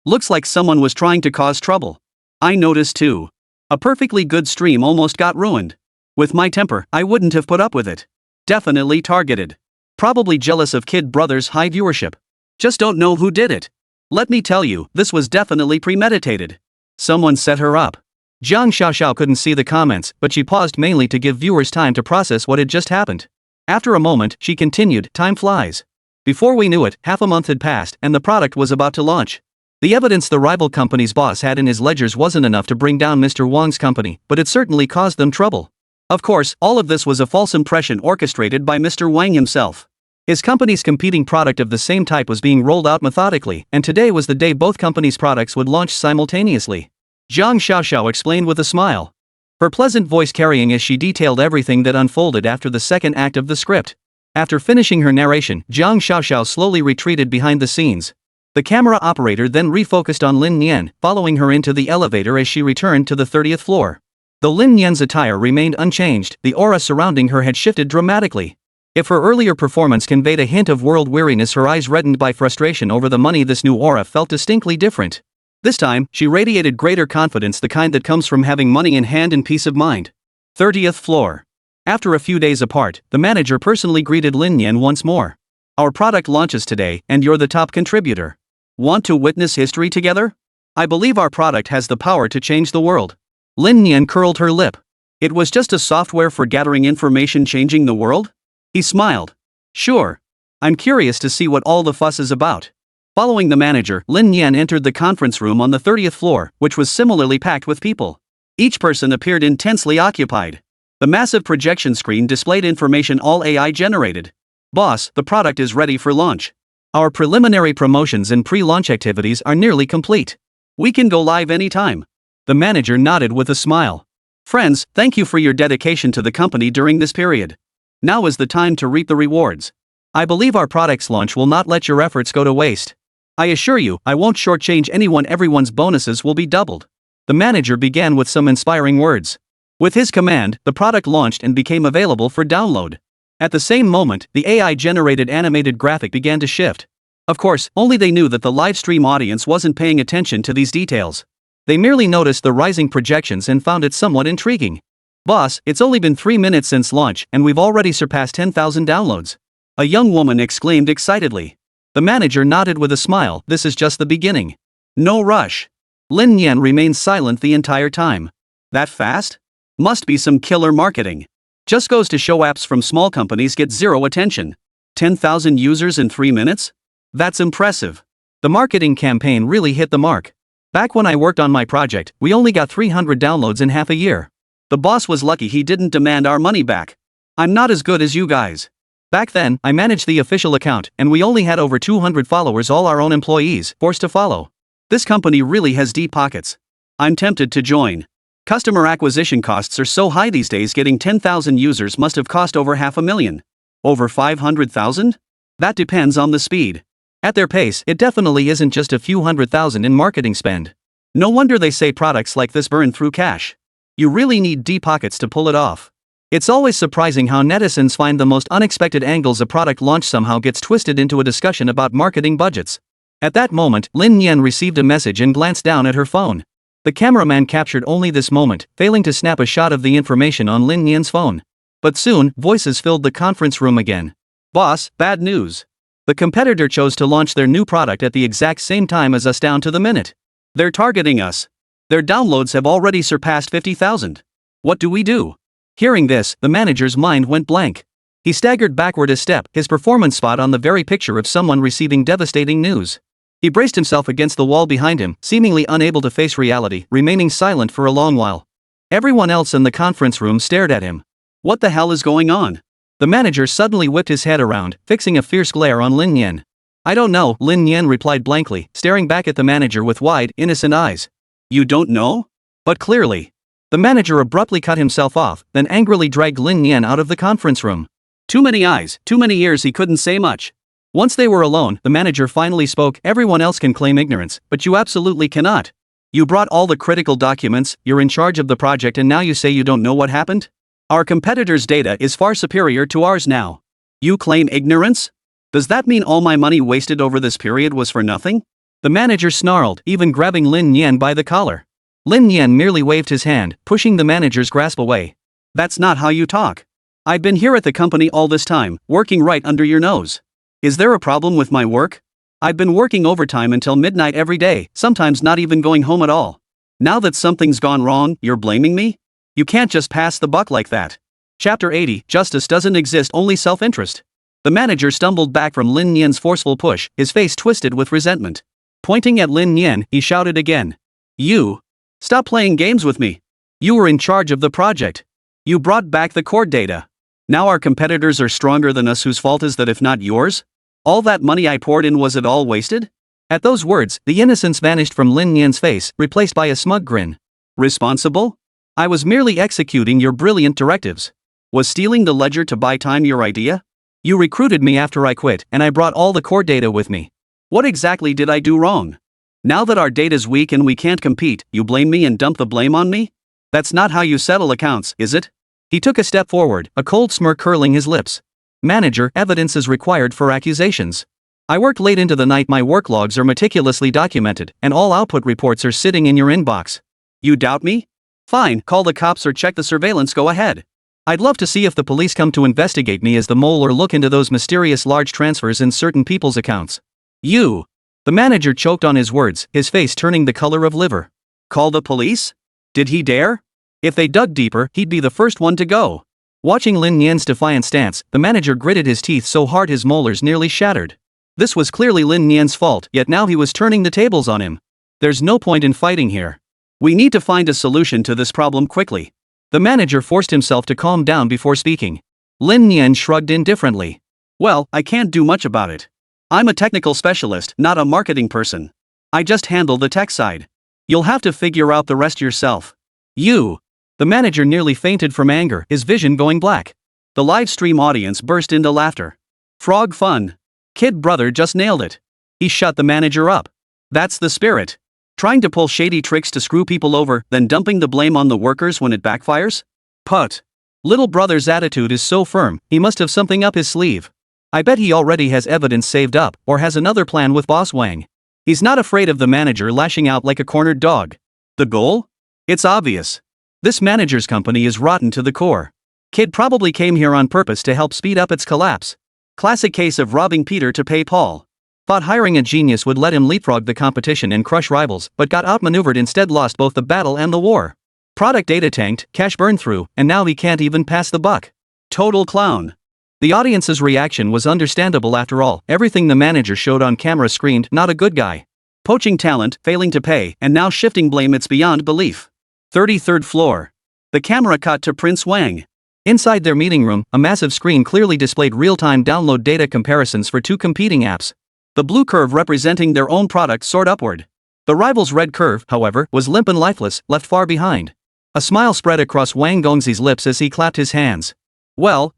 Looks like someone was trying to cause trouble. I noticed too. A perfectly good stream almost got ruined. With my temper, I wouldn't have put up with it. Definitely targeted. Probably jealous of Kid Brother's high viewership. Just don't know who did it. Let me tell you, this was definitely premeditated. Someone set her up. Jiang Xiaoxiao couldn't see the comments, but she paused mainly to give viewers time to process what had just happened. After a moment, she continued, time flies. Before we knew it, half a month had passed and the product was about to launch. The evidence the rival company's boss had in his ledgers wasn't enough to bring down Mr. Wang's company, but it certainly caused them trouble. Of course, all of this was a false impression orchestrated by Mr. Wang himself. His company's competing product of the same type was being rolled out methodically, and today was the day both companies' products would launch simultaneously. Jiang Xiaoxiao explained with a smile. Her pleasant voice carrying as she detailed everything that unfolded after the second act of the script. After finishing her narration, Jiang Xiaoxiao slowly retreated behind the scenes. The camera operator then refocused on Lin Nian, following her into the elevator as she returned to the 30th floor. Though Lin Nian's attire remained unchanged, the aura surrounding her had shifted dramatically. If her earlier performance conveyed a hint of world weariness, her eyes reddened by frustration over the money, this new aura felt distinctly different. This time, she radiated greater confidence, the kind that comes from having money in hand and peace of mind. 30th floor. After a few days apart, the manager personally greeted Lin Nian once more. Our product launches today, and you're the top contributor. Want to witness history together? I believe our product has the power to change the world. Lin Nian curled her lip. It was just a software for gathering information changing the world? He smiled. Sure. I'm curious to see what all the fuss is about. Following the manager, Lin Nian entered the conference room on the 30th floor, which was similarly packed with people. Each person appeared intensely occupied. The massive projection screen displayed information all AI generated. Boss, the product is ready for launch. Our preliminary promotions and pre-launch activities are nearly complete. We can go live anytime. The manager nodded with a smile. Friends, thank you for your dedication to the company during this period. Now is the time to reap the rewards. I believe our product's launch will not let your efforts go to waste. I assure you, I won't shortchange anyone. Everyone's bonuses will be doubled. The manager began with some inspiring words. With his command, the product launched and became available for download. At the same moment, the AI-generated animated graphic began to shift. Of course, only they knew that the live stream audience wasn't paying attention to these details. They merely noticed the rising projections and found it somewhat intriguing. Boss, it's only been 3 minutes since launch and we've already surpassed 10,000 downloads. A young woman exclaimed excitedly. The manager nodded with a smile. This is just the beginning. No rush. Lin Nian remained silent the entire time. That fast? Must be some killer marketing. Just goes to show apps from small companies get zero attention. 10,000 users in 3 minutes? That's impressive. The marketing campaign really hit the mark. Back when I worked on my project, we only got 300 downloads in half a year. The boss was lucky he didn't demand our money back. I'm not as good as you guys. Back then, I managed the official account, and we only had over 200 followers, all our own employees, forced to follow. This company really has deep pockets. I'm tempted to join. Customer acquisition costs are so high these days, getting 10,000 users must have cost over $500,000. Over 500,000? That depends on the speed. At their pace, it definitely isn't just a few $100,000 in marketing spend. No wonder they say products like this burn through cash. You really need deep pockets to pull it off. It's always surprising how netizens find the most unexpected angles. A product launch somehow gets twisted into a discussion about marketing budgets. At that moment, Lin Nian received a message and glanced down at her phone. The cameraman captured only this moment, failing to snap a shot of the information on Lin Nian's phone. But soon, voices filled the conference room again. Boss, bad news. The competitor chose to launch their new product at the exact same time as us, down to the minute. They're targeting us. Their downloads have already surpassed 50,000. What do we do? Hearing this, the manager's mind went blank. He staggered backward a step, his performance spot on the very picture of someone receiving devastating news. He braced himself against the wall behind him, seemingly unable to face reality, remaining silent for a long while. Everyone else in the conference room stared at him. What the hell is going on? The manager suddenly whipped his head around, fixing a fierce glare on Lin Nian. I don't know, Lin Nian replied blankly, staring back at the manager with wide, innocent eyes. You don't know? But clearly. The manager abruptly cut himself off, then angrily dragged Lin Nian out of the conference room. Too many eyes, too many ears, he couldn't say much. Once they were alone, the manager finally spoke. Everyone else can claim ignorance, but you absolutely cannot. You brought all the critical documents, you're in charge of the project, and now you say you don't know what happened? Our competitor's data is far superior to ours now. You claim ignorance? Does that mean all my money wasted over this period was for nothing? The manager snarled, even grabbing Lin Nian by the collar. Lin Nian merely waved his hand, pushing the manager's grasp away. That's not how you talk. I've been here at the company all this time, working right under your nose. Is there a problem with my work? I've been working overtime until midnight every day, sometimes not even going home at all. Now that something's gone wrong, you're blaming me? You can't just pass the buck like that. Chapter 80, Justice doesn't exist, only self-interest. The manager stumbled back from Lin Nian's forceful push, his face twisted with resentment. Pointing at Lin Nian, he shouted again. You! Stop playing games with me. You were in charge of the project. You brought back the court data. Now our competitors are stronger than us. Whose fault is that if not yours? All that money I poured in, was it all wasted? At those words, the innocence vanished from Lin Nian's face, replaced by a smug grin. Responsible? I was merely executing your brilliant directives. Was stealing the ledger to buy time your idea? You recruited me after I quit, and I brought all the core data with me. What exactly did I do wrong? Now that our data's weak and we can't compete, you blame me and dump the blame on me? That's not how you settle accounts, is it? He took a step forward, a cold smirk curling his lips. Manager, evidence is required for accusations. I worked late into the night. My work logs are meticulously documented, and all output reports are sitting in your inbox. You doubt me? Fine, call the cops or check the surveillance, go ahead. I'd love to see if the police come to investigate me as the mole or look into those mysterious large transfers in certain people's accounts. You! The manager choked on his words, his face turning the color of liver. Call the police? Did he dare? If they dug deeper, he'd be the first one to go. Watching Lin Nian's defiant stance, the manager gritted his teeth so hard his molars nearly shattered. This was clearly Lin Nian's fault, yet now he was turning the tables on him. There's no point in fighting here. We need to find a solution to this problem quickly. The manager forced himself to calm down before speaking. Lin Nian shrugged indifferently. Well, I can't do much about it. I'm a technical specialist, not a marketing person. I just handle the tech side. You'll have to figure out the rest yourself. You! The manager nearly fainted from anger, his vision going black. The live stream audience burst into laughter. Frog fun. Kid brother just nailed it. He shut the manager up. That's the spirit. Trying to pull shady tricks to screw people over, then dumping the blame on the workers when it backfires? Put. Little brother's attitude is so firm, he must have something up his sleeve. I bet he already has evidence saved up, or has another plan with Boss Wang. He's not afraid of the manager lashing out like a cornered dog. The goal? It's obvious. This manager's company is rotten to the core. Kid probably came here on purpose to help speed up its collapse. Classic case of robbing Peter to pay Paul. Thought hiring a genius would let him leapfrog the competition and crush rivals, but got outmaneuvered, instead lost both the battle and the war. Product data tanked, cash burned through, and now he can't even pass the buck. Total clown. The audience's reaction was understandable after all. Everything the manager showed on camera screamed, not a good guy. Poaching talent, failing to pay, and now shifting blame, it's beyond belief. 33rd floor. The camera cut to Prince Wang. Inside their meeting room, a massive screen clearly displayed real-time download data comparisons for two competing apps. The blue curve representing their own product soared upward. The rival's red curve, however, was limp and lifeless, left far behind. A smile spread across Wang Gongzi's lips as he clapped his hands. Well,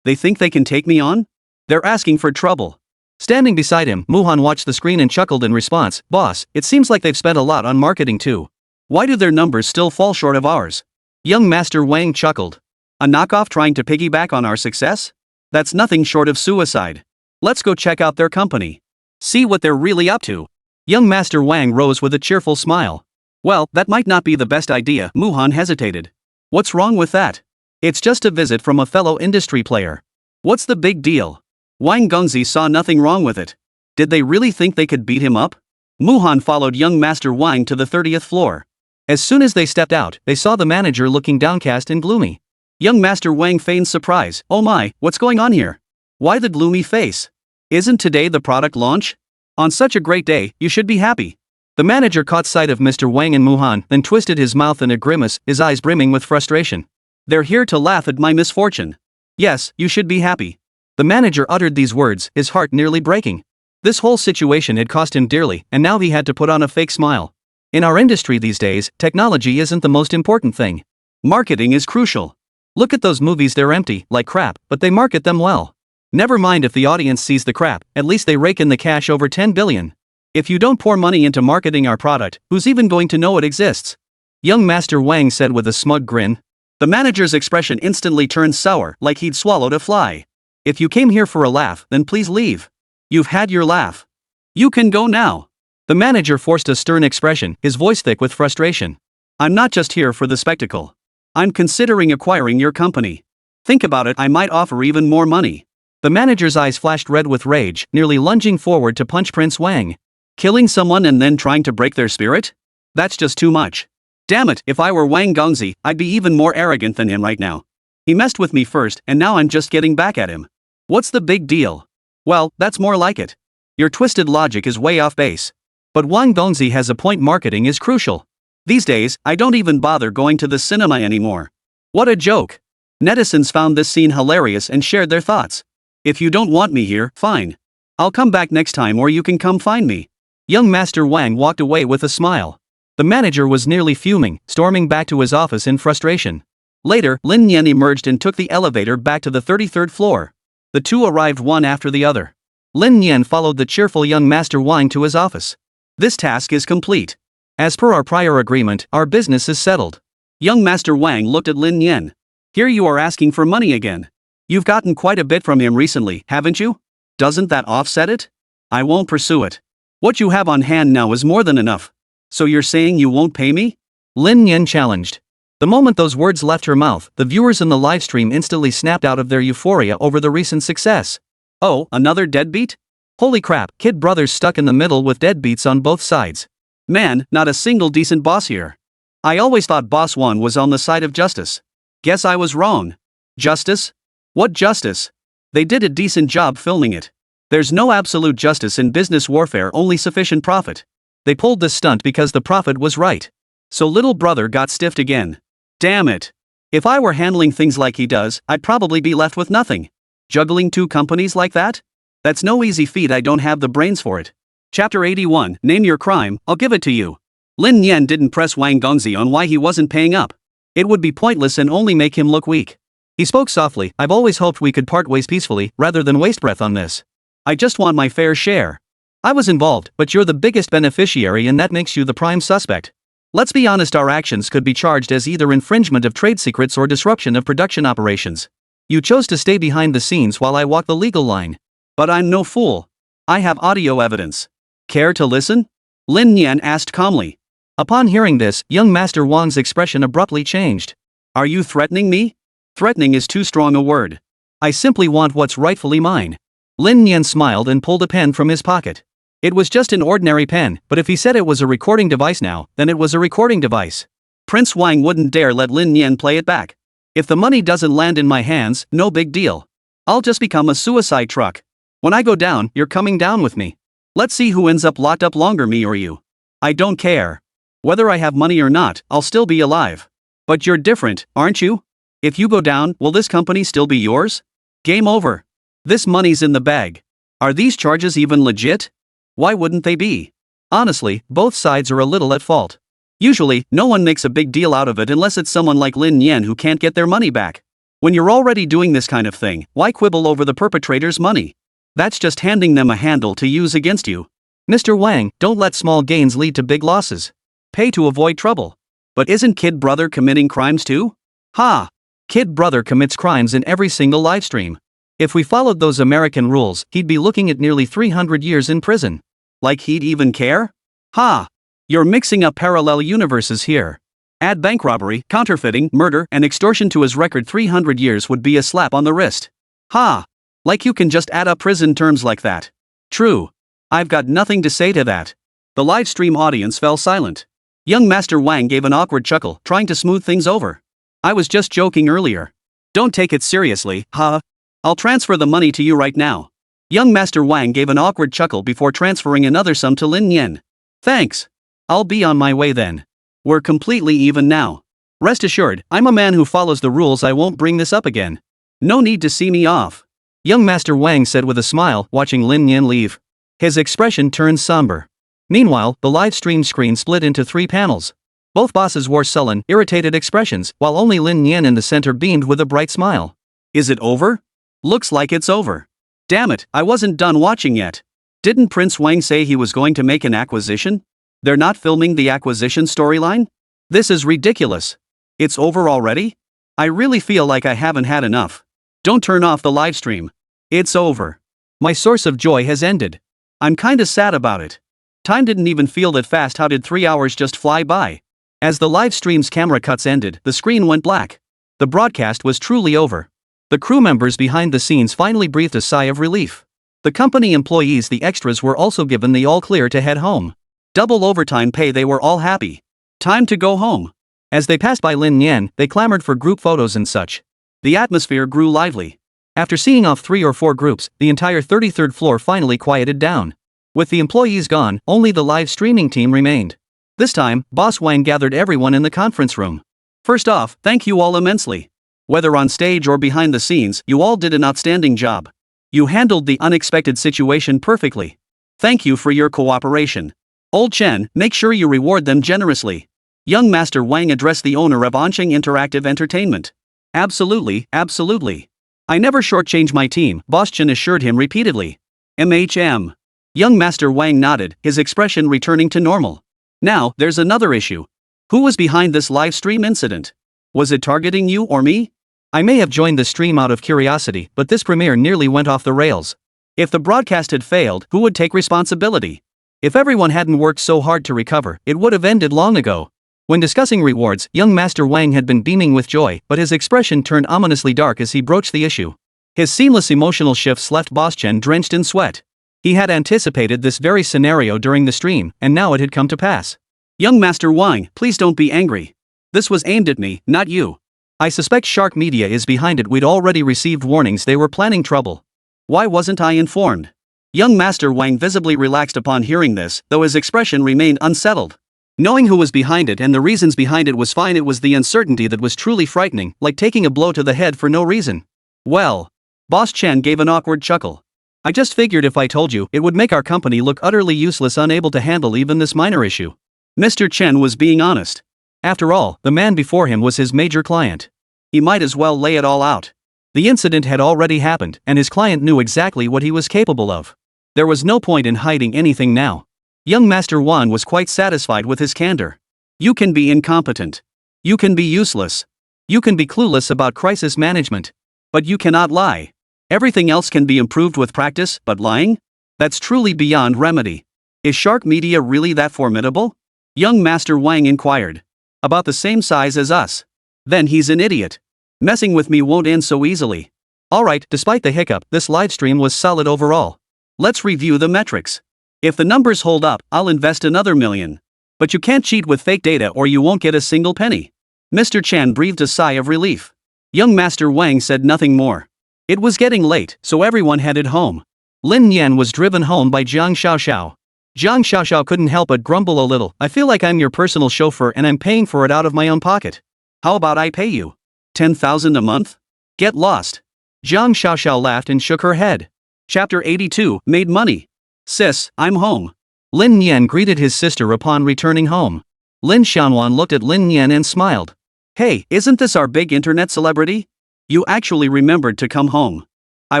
they think they can take me on? They're asking for trouble. Standing beside him, Muhan watched the screen and chuckled in response. Boss, it seems like they've spent a lot on marketing too. Why do their numbers still fall short of ours? Young Master Wang chuckled. A knockoff trying to piggyback on our success? That's nothing short of suicide. Let's go check out their company. See what they're really up to. Young Master Wang rose with a cheerful smile. Well, that might not be the best idea. Muhan hesitated. What's wrong with that? It's just a visit from a fellow industry player. What's the big deal? Wang Gongzi saw nothing wrong with it. Did they really think they could beat him up? Muhan followed young Master Wang to the 30th floor. As soon as they stepped out, they saw the manager looking downcast and gloomy. Young Master Wang feigned surprise. Oh my, what's going on here? Why the gloomy face? Isn't today the product launch? On such a great day, you should be happy. The manager caught sight of Mr. Wang and Muhan, then twisted his mouth in a grimace, his eyes brimming with frustration. They're here to laugh at my misfortune. Yes, you should be happy. The manager uttered these words, his heart nearly breaking. This whole situation had cost him dearly, and now he had to put on a fake smile. In our industry these days, technology isn't the most important thing. Marketing is crucial. Look at those movies, they're empty, like crap, but they market them well. Never mind if the audience sees the crap, at least they rake in the cash, over 10 billion. If you don't pour money into marketing our product, who's even going to know it exists? Young Master Wang said with a smug grin. The manager's expression instantly turned sour, like he'd swallowed a fly. If you came here for a laugh, then please leave. You've had your laugh. You can go now. The manager forced a stern expression, his voice thick with frustration. I'm not just here for the spectacle. I'm considering acquiring your company. Think about it, I might offer even more money. The manager's eyes flashed red with rage, nearly lunging forward to punch Prince Wang. Killing someone and then trying to break their spirit? That's just too much. Damn it, if I were Wang Gongzi, I'd be even more arrogant than him right now. He messed with me first, and now I'm just getting back at him. What's the big deal? Well, that's more like it. Your twisted logic is way off base. But Wang Gongzi has a point, marketing is crucial. These days, I don't even bother going to the cinema anymore. What a joke. Netizens found this scene hilarious and shared their thoughts. If you don't want me here, fine. I'll come back next time or you can come find me. Young Master Wang walked away with a smile. The manager was nearly fuming, storming back to his office in frustration. Later, Lin Nian emerged and took the elevator back to the 33rd floor. The two arrived one after the other. Lin Nian followed the cheerful young Master Wang to his office. This task is complete. As per our prior agreement, our business is settled. Young Master Wang looked at Lin Nian. Here you are asking for money again. You've gotten quite a bit from him recently, haven't you? Doesn't that offset it? I won't pursue it. What you have on hand now is more than enough. So you're saying you won't pay me? Lin Nian challenged. The moment those words left her mouth, the viewers in the livestream instantly snapped out of their euphoria over the recent success. Oh, another deadbeat? Holy crap, kid brothers stuck in the middle with deadbeats on both sides. Man, not a single decent boss here. I always thought Boss 1 was on the side of justice. Guess I was wrong. Justice? What justice? They did a decent job filming it. There's no absolute justice in business warfare, only sufficient profit. They pulled this stunt because the profit was right. So little brother got stiffed again. Damn it. If I were handling things like he does, I'd probably be left with nothing. Juggling two companies like that? That's no easy feat, I don't have the brains for it. Chapter 81, Name Your Crime, I'll give it to you. Lin Nian didn't press Wang Gongzi on why he wasn't paying up. It would be pointless and only make him look weak. He spoke softly, I've always hoped we could part ways peacefully, rather than waste breath on this. I just want my fair share. I was involved, but you're the biggest beneficiary and that makes you the prime suspect. Let's be honest, our actions could be charged as either infringement of trade secrets or disruption of production operations. You chose to stay behind the scenes while I walk the legal line. But I'm no fool. I have audio evidence. Care to listen? Lin Nian asked calmly. Upon hearing this, young Master Wang's expression abruptly changed. Are you threatening me? Threatening is too strong a word. I simply want what's rightfully mine. Lin Nian smiled and pulled a pen from his pocket. It was just an ordinary pen, but if he said it was a recording device now, then it was a recording device. Prince Wang wouldn't dare let Lin Nian play it back. If the money doesn't land in my hands, no big deal. I'll just become a suicide truck. When I go down, you're coming down with me. Let's see who ends up locked up longer, me or you. I don't care. Whether I have money or not, I'll still be alive. But you're different, aren't you? If you go down, will this company still be yours? Game over. This money's in the bag. Are these charges even legit? Why wouldn't they be? Honestly, both sides are a little at fault. Usually, no one makes a big deal out of it unless it's someone like Lin Nian who can't get their money back. When you're already doing this kind of thing, why quibble over the perpetrator's money? That's just handing them a handle to use against you. Mr. Wang, don't let small gains lead to big losses. Pay to avoid trouble. But isn't Kid Brother committing crimes too? Ha! Kid Brother commits crimes in every single livestream. If we followed those American rules, he'd be looking at nearly 300 years in prison. Like he'd even care? Ha! You're mixing up parallel universes here. Add bank robbery, counterfeiting, murder, and extortion to his record. 300 years would be a slap on the wrist. Ha! Like you can just add up prison terms like that. True. I've got nothing to say to that. The livestream audience fell silent. Young Master Wang gave an awkward chuckle, trying to smooth things over. I was just joking earlier. Don't take it seriously, huh? I'll transfer the money to you right now. Young Master Wang gave an awkward chuckle before transferring another sum to Lin Nian. Thanks. I'll be on my way then. We're completely even now. Rest assured, I'm a man who follows the rules. I won't bring this up again. No need to see me off. Young Master Wang said with a smile, watching Lin Nian leave. His expression turned somber. Meanwhile, the live stream screen split into 3 panels. Both bosses wore sullen, irritated expressions, while only Lin Nian in the center beamed with a bright smile. Is it over? Looks like it's over. Damn it, I wasn't done watching yet. Didn't Prince Wang say he was going to make an acquisition? They're not filming the acquisition storyline? This is ridiculous. It's over already? I really feel like I haven't had enough. Don't turn off the livestream. It's over. My source of joy has ended. I'm kinda sad about it. Time didn't even feel that fast. How did 3 hours just fly by? As the live stream's camera cuts ended, the screen went black. The broadcast was truly over. The crew members behind the scenes finally breathed a sigh of relief. The company employees, the extras, were also given the all clear to head home. Double overtime pay, they were all happy. Time to go home. As they passed by Lin Nian, they clamored for group photos and such. The atmosphere grew lively. After seeing off 3 or 4 groups, the entire 33rd floor finally quieted down. With the employees gone, only the live streaming team remained. This time, Boss Wang gathered everyone in the conference room. First off, thank you all immensely. Whether on stage or behind the scenes, you all did an outstanding job. You handled the unexpected situation perfectly. Thank you for your cooperation. Old Chen, make sure you reward them generously. Young Master Wang addressed the owner of Oncheng Interactive Entertainment. Absolutely, absolutely. I never shortchange my team, Boss Chen assured him repeatedly. MHM. Young Master Wang nodded, his expression returning to normal. Now, there's another issue. Who was behind this live stream incident? Was it targeting you or me? I may have joined the stream out of curiosity, but this premiere nearly went off the rails. If the broadcast had failed, who would take responsibility? If everyone hadn't worked so hard to recover, it would have ended long ago. When discussing rewards, young Master Wang had been beaming with joy, but his expression turned ominously dark as he broached the issue. His seamless emotional shifts left Boss Chen drenched in sweat. He had anticipated this very scenario during the stream, and now it had come to pass. Young Master Wang, please don't be angry. This was aimed at me, not you. I suspect Shark Media is behind it. We'd already received warnings they were planning trouble. Why wasn't I informed? Young Master Wang visibly relaxed upon hearing this, though his expression remained unsettled. Knowing who was behind it and the reasons behind it was fine, it was the uncertainty that was truly frightening, like taking a blow to the head for no reason. Well, Boss Chen gave an awkward chuckle. I just figured if I told you, it would make our company look utterly useless, unable to handle even this minor issue. Mr. Chen was being honest. After all, the man before him was his major client. He might as well lay it all out. The incident had already happened, and his client knew exactly what he was capable of. There was no point in hiding anything now. Young Master Wan was quite satisfied with his candor. You can be incompetent. You can be useless. You can be clueless about crisis management. But you cannot lie. Everything else can be improved with practice, but lying? That's truly beyond remedy. Is Shark Media really that formidable? Young Master Wang inquired. About the same size as us. Then he's an idiot. Messing with me won't end so easily. Alright, despite the hiccup, this livestream was solid overall. Let's review the metrics. If the numbers hold up, I'll invest another $1 million. But you can't cheat with fake data or you won't get a single penny. Mr. Chan breathed a sigh of relief. Young Master Wang said nothing more. It was getting late, so everyone headed home. Lin Nian was driven home by Jiang Xiaoxiao. Jiang Xiaoxiao couldn't help but grumble a little. I feel like I'm your personal chauffeur and I'm paying for it out of my own pocket. How about I pay you? 10,000 a month? Get lost. Jiang Xiaoxiao laughed and shook her head. Chapter 82, Made Money. Sis, I'm home. Lin Nian greeted his sister upon returning home. Lin Xiaonuan looked at Lin Nian and smiled. Hey, isn't this our big internet celebrity? You actually remembered to come home. I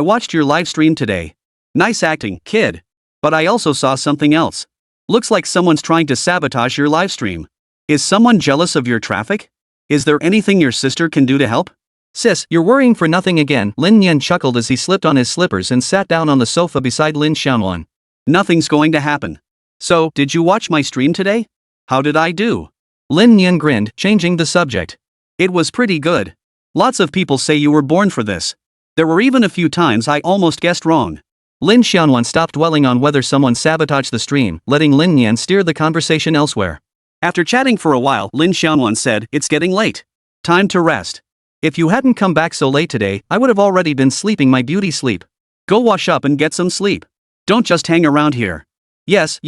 watched your live stream today. Nice acting, kid. But I also saw something else. Looks like someone's trying to sabotage your live stream. Is someone jealous of your traffic? Is there anything your sister can do to help? Sis, you're worrying for nothing again. Lin Nian chuckled as he slipped on his slippers and sat down on the sofa beside Lin Xiaonuan. Nothing's going to happen. So, did you watch my stream today? How did I do? Lin Nian grinned, changing the subject. It was pretty good. Lots of people say you were born for this. There were even a few times I almost guessed wrong. Lin Xiaonuan stopped dwelling on whether someone sabotaged the stream, letting Lin Nian steer the conversation elsewhere. After chatting for a while, Lin Xiaonuan said, It's getting late. Time to rest. If you hadn't come back so late today, I would have already been sleeping my beauty sleep. Go wash up and get some sleep. Don't just hang around here. Yes.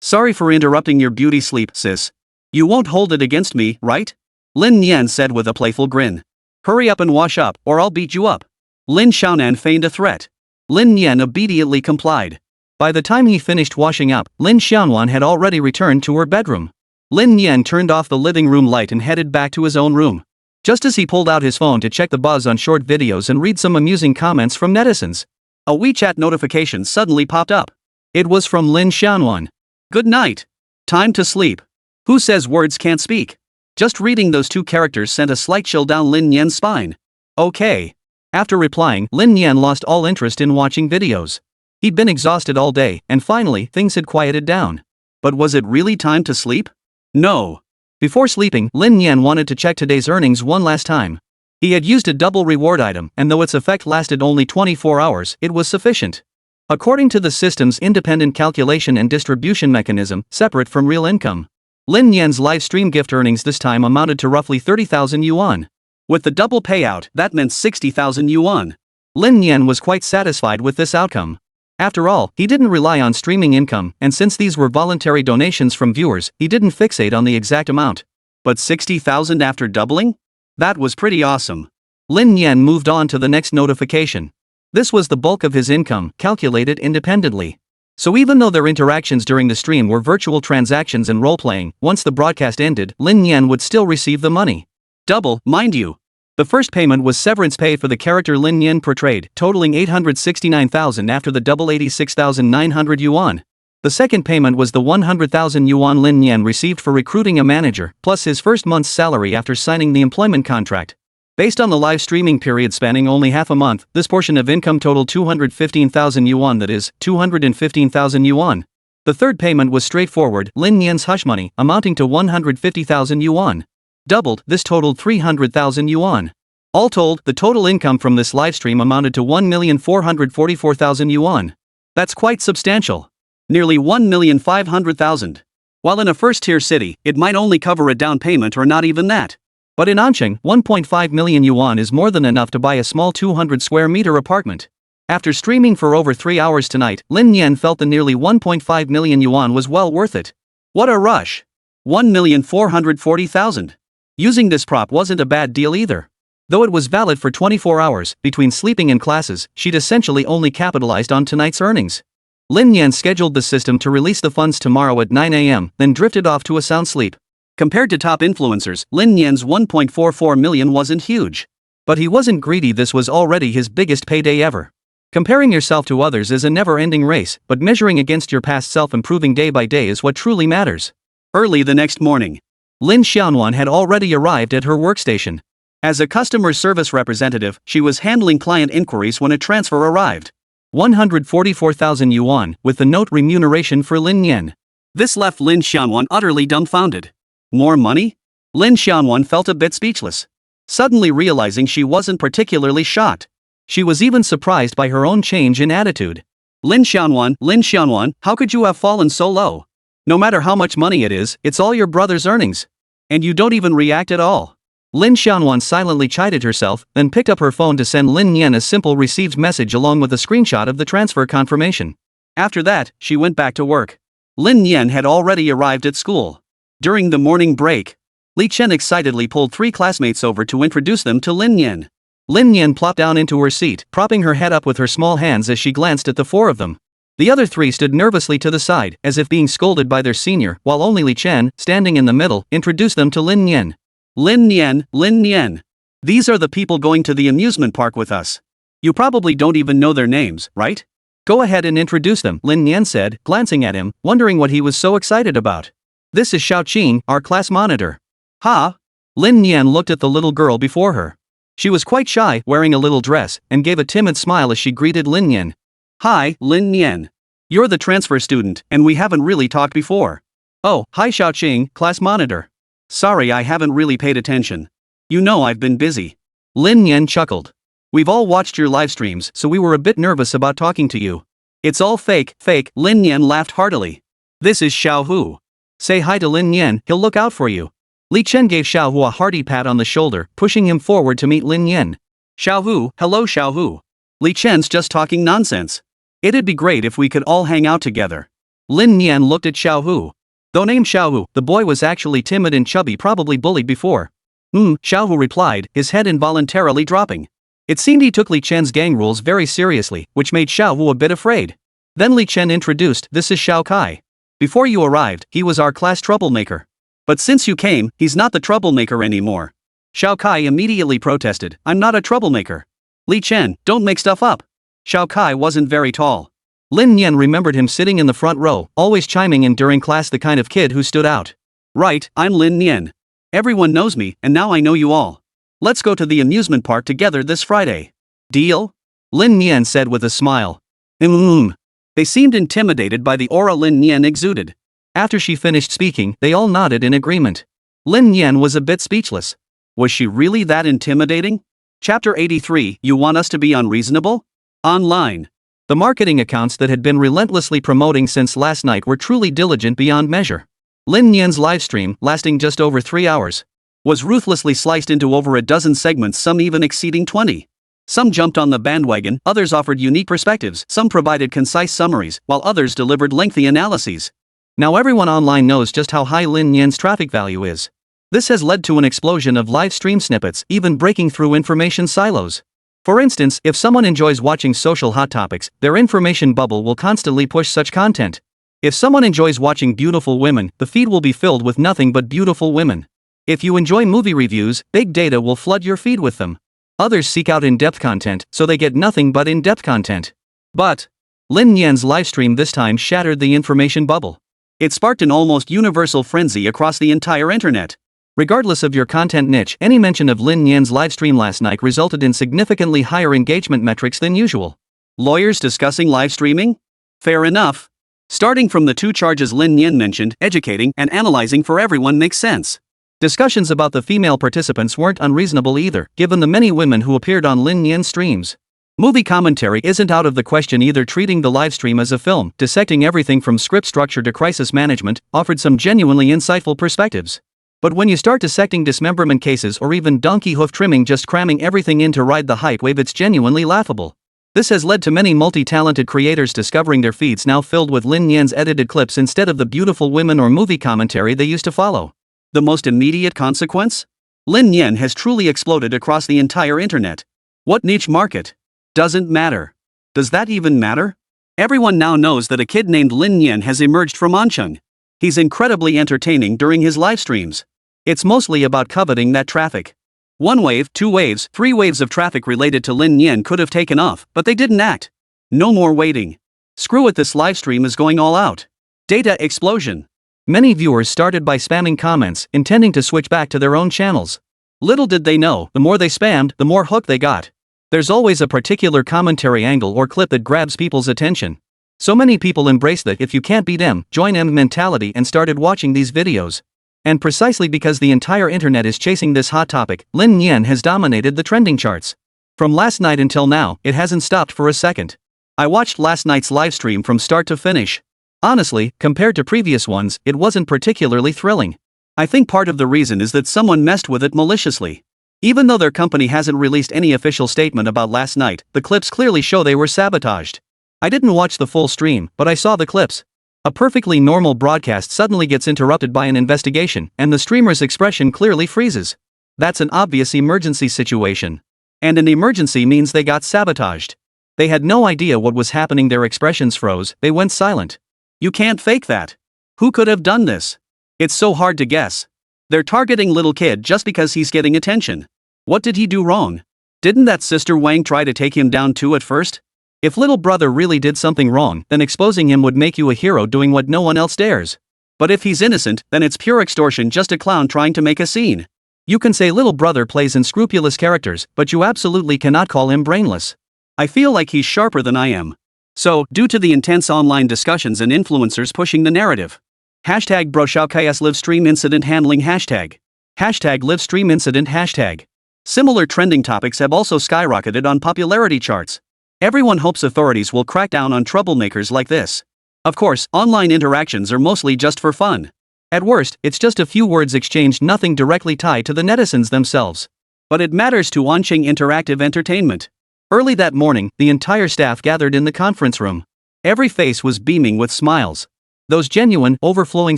Sorry for interrupting your beauty sleep, sis. You won't hold it against me, right? Lin Nian said with a playful grin. Hurry up and wash up, or I'll beat you up. Lin Xiaonan feigned a threat. Lin Nian obediently complied. By the time he finished washing up, Lin Xiaonuan had already returned to her bedroom. Lin Nian turned off the living room light and headed back to his own room. Just as he pulled out his phone to check the buzz on short videos and read some amusing comments from netizens, a WeChat notification suddenly popped up. It was from Lin Xiaonuan. Good night. Time to sleep. Who says words can't speak? Just reading those two characters sent a slight chill down Lin Nian's spine. Okay. After replying, Lin Nian lost all interest in watching videos. He'd been exhausted all day, and finally, things had quieted down. But was it really time to sleep? No. Before sleeping, Lin Nian wanted to check today's earnings one last time. He had used a double reward item, and though its effect lasted only 24 hours, it was sufficient. According to the system's independent calculation and distribution mechanism, separate from real income, Lin Nian's live stream gift earnings this time amounted to roughly 30,000 yuan. With the double payout, that meant 60,000 yuan. Lin Nian was quite satisfied with this outcome. After all, he didn't rely on streaming income, and since these were voluntary donations from viewers, he didn't fixate on the exact amount. But 60,000 after doubling? That was pretty awesome. Lin Nian moved on to the next notification. This was the bulk of his income, calculated independently. So even though their interactions during the stream were virtual transactions and role-playing, once the broadcast ended, Lin Nian would still receive the money. Double, mind you. The first payment was severance pay for the character Lin Nian portrayed, totaling 869,000 after the double 86,900 yuan. The second payment was the 100,000 yuan Lin Nian received for recruiting a manager, plus his first month's salary after signing the employment contract. Based on the live streaming period spanning only half a month, this portion of income totaled 215,000 yuan, that is, 215,000 yuan. The third payment was straightforward, Lin Nian's hush money, amounting to 150,000 yuan. Doubled, this totaled 300,000 yuan. All told, the total income from this livestream amounted to 1,444,000 yuan. That's quite substantial. Nearly 1,500,000. While in a first-tier city, it might only cover a down payment or not even that. But in Anqing, 1.5 million yuan is more than enough to buy a small 200 square meter apartment. After streaming for over 3 hours tonight, Lin Nian felt the nearly 1.5 million yuan was well worth it. What a rush! 1,440,000. Using this prop wasn't a bad deal either. Though it was valid for 24 hours, between sleeping and classes, she'd essentially only capitalized on tonight's earnings. Lin Nian scheduled the system to release the funds tomorrow at 9 a.m., then drifted off to a sound sleep. Compared to top influencers, Lin Nian's 1.44 million wasn't huge. But he wasn't greedy, this was already his biggest payday ever. Comparing yourself to others is a never-ending race, but measuring against your past self improving day by day is what truly matters. Early the next morning, Lin Xianwan had already arrived at her workstation. As a customer service representative, she was handling client inquiries when a transfer arrived. 144,000 yuan, with the note remuneration for Lin Nian. This left Lin Xianwan utterly dumbfounded. More money? Lin Xianwan felt a bit speechless. Suddenly realizing she wasn't particularly shocked. She was even surprised by her own change in attitude. Lin Xianwan, how could you have fallen so low? No matter how much money it is, it's all your brother's earnings. And you don't even react at all. Lin Xianwan silently chided herself, then picked up her phone to send Lin Nian a simple received message along with a screenshot of the transfer confirmation. After that, she went back to work. Lin Nian had already arrived at school. During the morning break, Li Chen excitedly pulled 3 classmates over to introduce them to Lin Nian. Lin Nian plopped down into her seat, propping her head up with her small hands as she glanced at the 4 of them. The other 3 stood nervously to the side, as if being scolded by their senior, while only Li Chen, standing in the middle, introduced them to Lin Nian. Lin Nian. These are the people going to the amusement park with us. You probably don't even know their names, right? Go ahead and introduce them, Lin Nian said, glancing at him, wondering what he was so excited about. This is Xiaoqing, our class monitor. Ha! Lin Nian looked at the little girl before her. She was quite shy, wearing a little dress, and gave a timid smile as she greeted Lin Nian. Hi, Lin Nian. You're the transfer student, and we haven't really talked before. Oh, hi Xiaoqing, class monitor. Sorry, I haven't really paid attention. You know I've been busy. Lin Nian chuckled. We've all watched your live streams, so we were a bit nervous about talking to you. It's all fake, Lin Nian laughed heartily. This is Xiao Hu. Say hi to Lin Nian, he'll look out for you. Li Chen gave Xiao Hu a hearty pat on the shoulder, pushing him forward to meet Lin Nian. Xiao Hu, hello Xiao Hu. Li Chen's just talking nonsense. It'd be great if we could all hang out together. Lin Nian looked at Xiao Hu. Though named Xiao Hu, the boy was actually timid and chubby, probably bullied before. Xiao Hu replied, his head involuntarily dropping. It seemed he took Li Chen's gang rules very seriously, which made Xiao Hu a bit afraid. Then Li Chen introduced, this is Xiao Kai. Before you arrived, he was our class troublemaker. But since you came, he's not the troublemaker anymore. Xiao Kai immediately protested, I'm not a troublemaker. Li Chen, don't make stuff up. Xiao Kai wasn't very tall. Lin Nian remembered him sitting in the front row, always chiming in during class, the kind of kid who stood out. Right, I'm Lin Nian. Everyone knows me, and now I know you all. Let's go to the amusement park together this Friday. Deal? Lin Nian said with a smile. They seemed intimidated by the aura Lin Nian exuded. After she finished speaking, they all nodded in agreement. Lin Nian was a bit speechless. Was she really that intimidating? Chapter 83, You Want Us to Be Unreasonable? Online. The marketing accounts that had been relentlessly promoting since last night were truly diligent beyond measure. Lin Nian's livestream, lasting just over 3 hours, was ruthlessly sliced into over a dozen segments, some even exceeding 20. Some jumped on the bandwagon, others offered unique perspectives, some provided concise summaries, while others delivered lengthy analyses. Now everyone online knows just how high Lin Nian's traffic value is. This has led to an explosion of live stream snippets, even breaking through information silos. For instance, if someone enjoys watching social hot topics, their information bubble will constantly push such content. If someone enjoys watching beautiful women, the feed will be filled with nothing but beautiful women. If you enjoy movie reviews, big data will flood your feed with them. Others seek out in-depth content, so they get nothing but in-depth content. But Lin Nian's livestream this time shattered the information bubble. It sparked an almost universal frenzy across the entire internet. Regardless of your content niche, any mention of Lin Nian's livestream last night resulted in significantly higher engagement metrics than usual. Lawyers discussing live streaming? Fair enough. Starting from the 2 charges Lin Nian mentioned, educating and analyzing for everyone makes sense. Discussions about the female participants weren't unreasonable either, given the many women who appeared on Lin Nian's streams. Movie commentary isn't out of the question either. Treating the livestream as a film, dissecting everything from script structure to crisis management, offered some genuinely insightful perspectives. But when you start dissecting dismemberment cases or even donkey hoof trimming, just cramming everything in to ride the hype wave, it's genuinely laughable. This has led to many multi-talented creators discovering their feeds now filled with Lin Nian's edited clips instead of the beautiful women or movie commentary they used to follow. The most immediate consequence? Lin Nian has truly exploded across the entire internet. What niche market? Doesn't matter. Does that even matter? Everyone now knows that a kid named Lin Nian has emerged from Ancheng. He's incredibly entertaining during his live streams. It's mostly about coveting that traffic. 1 wave, 2 waves, 3 waves of traffic related to Lin Nian could have taken off, but they didn't act. No more waiting. Screw it, this livestream is going all out. Data explosion. Many viewers started by spamming comments, intending to switch back to their own channels. Little did they know, the more they spammed, the more hooked they got. There's always a particular commentary angle or clip that grabs people's attention. So many people embraced the if you can't beat them, join them mentality and started watching these videos. And precisely because the entire internet is chasing this hot topic, Lin Nian has dominated the trending charts. From last night until now, it hasn't stopped for a second. I watched last night's livestream from start to finish. Honestly, compared to previous ones, it wasn't particularly thrilling. I think part of the reason is that someone messed with it maliciously. Even though their company hasn't released any official statement about last night, the clips clearly show they were sabotaged. I didn't watch the full stream, but I saw the clips. A perfectly normal broadcast suddenly gets interrupted by an investigation, and the streamer's expression clearly freezes. That's an obvious emergency situation. And an emergency means they got sabotaged. They had no idea what was happening, their expressions froze, they went silent. You can't fake that. Who could have done this? It's so hard to guess. They're targeting little kid just because he's getting attention. What did he do wrong? Didn't that sister Wang try to take him down too at first? If little brother really did something wrong, then exposing him would make you a hero doing what no one else dares. But if he's innocent, then it's pure extortion, just a clown trying to make a scene. You can say little brother plays unscrupulous characters, but you absolutely cannot call him brainless. I feel like he's sharper than I am. So, due to the intense online discussions and influencers pushing the narrative. Hashtag #BroShaoKS livestream incident handling hashtag. Hashtag livestream incident hashtag. Similar trending topics have also skyrocketed on popularity charts. Everyone hopes authorities will crack down on troublemakers like this. Of course, online interactions are mostly just for fun. At worst, it's just a few words exchanged, nothing directly tied to the netizens themselves. But it matters to Ancheng Interactive Entertainment. Early that morning, the entire staff gathered in the conference room. Every face was beaming with smiles. Those genuine, overflowing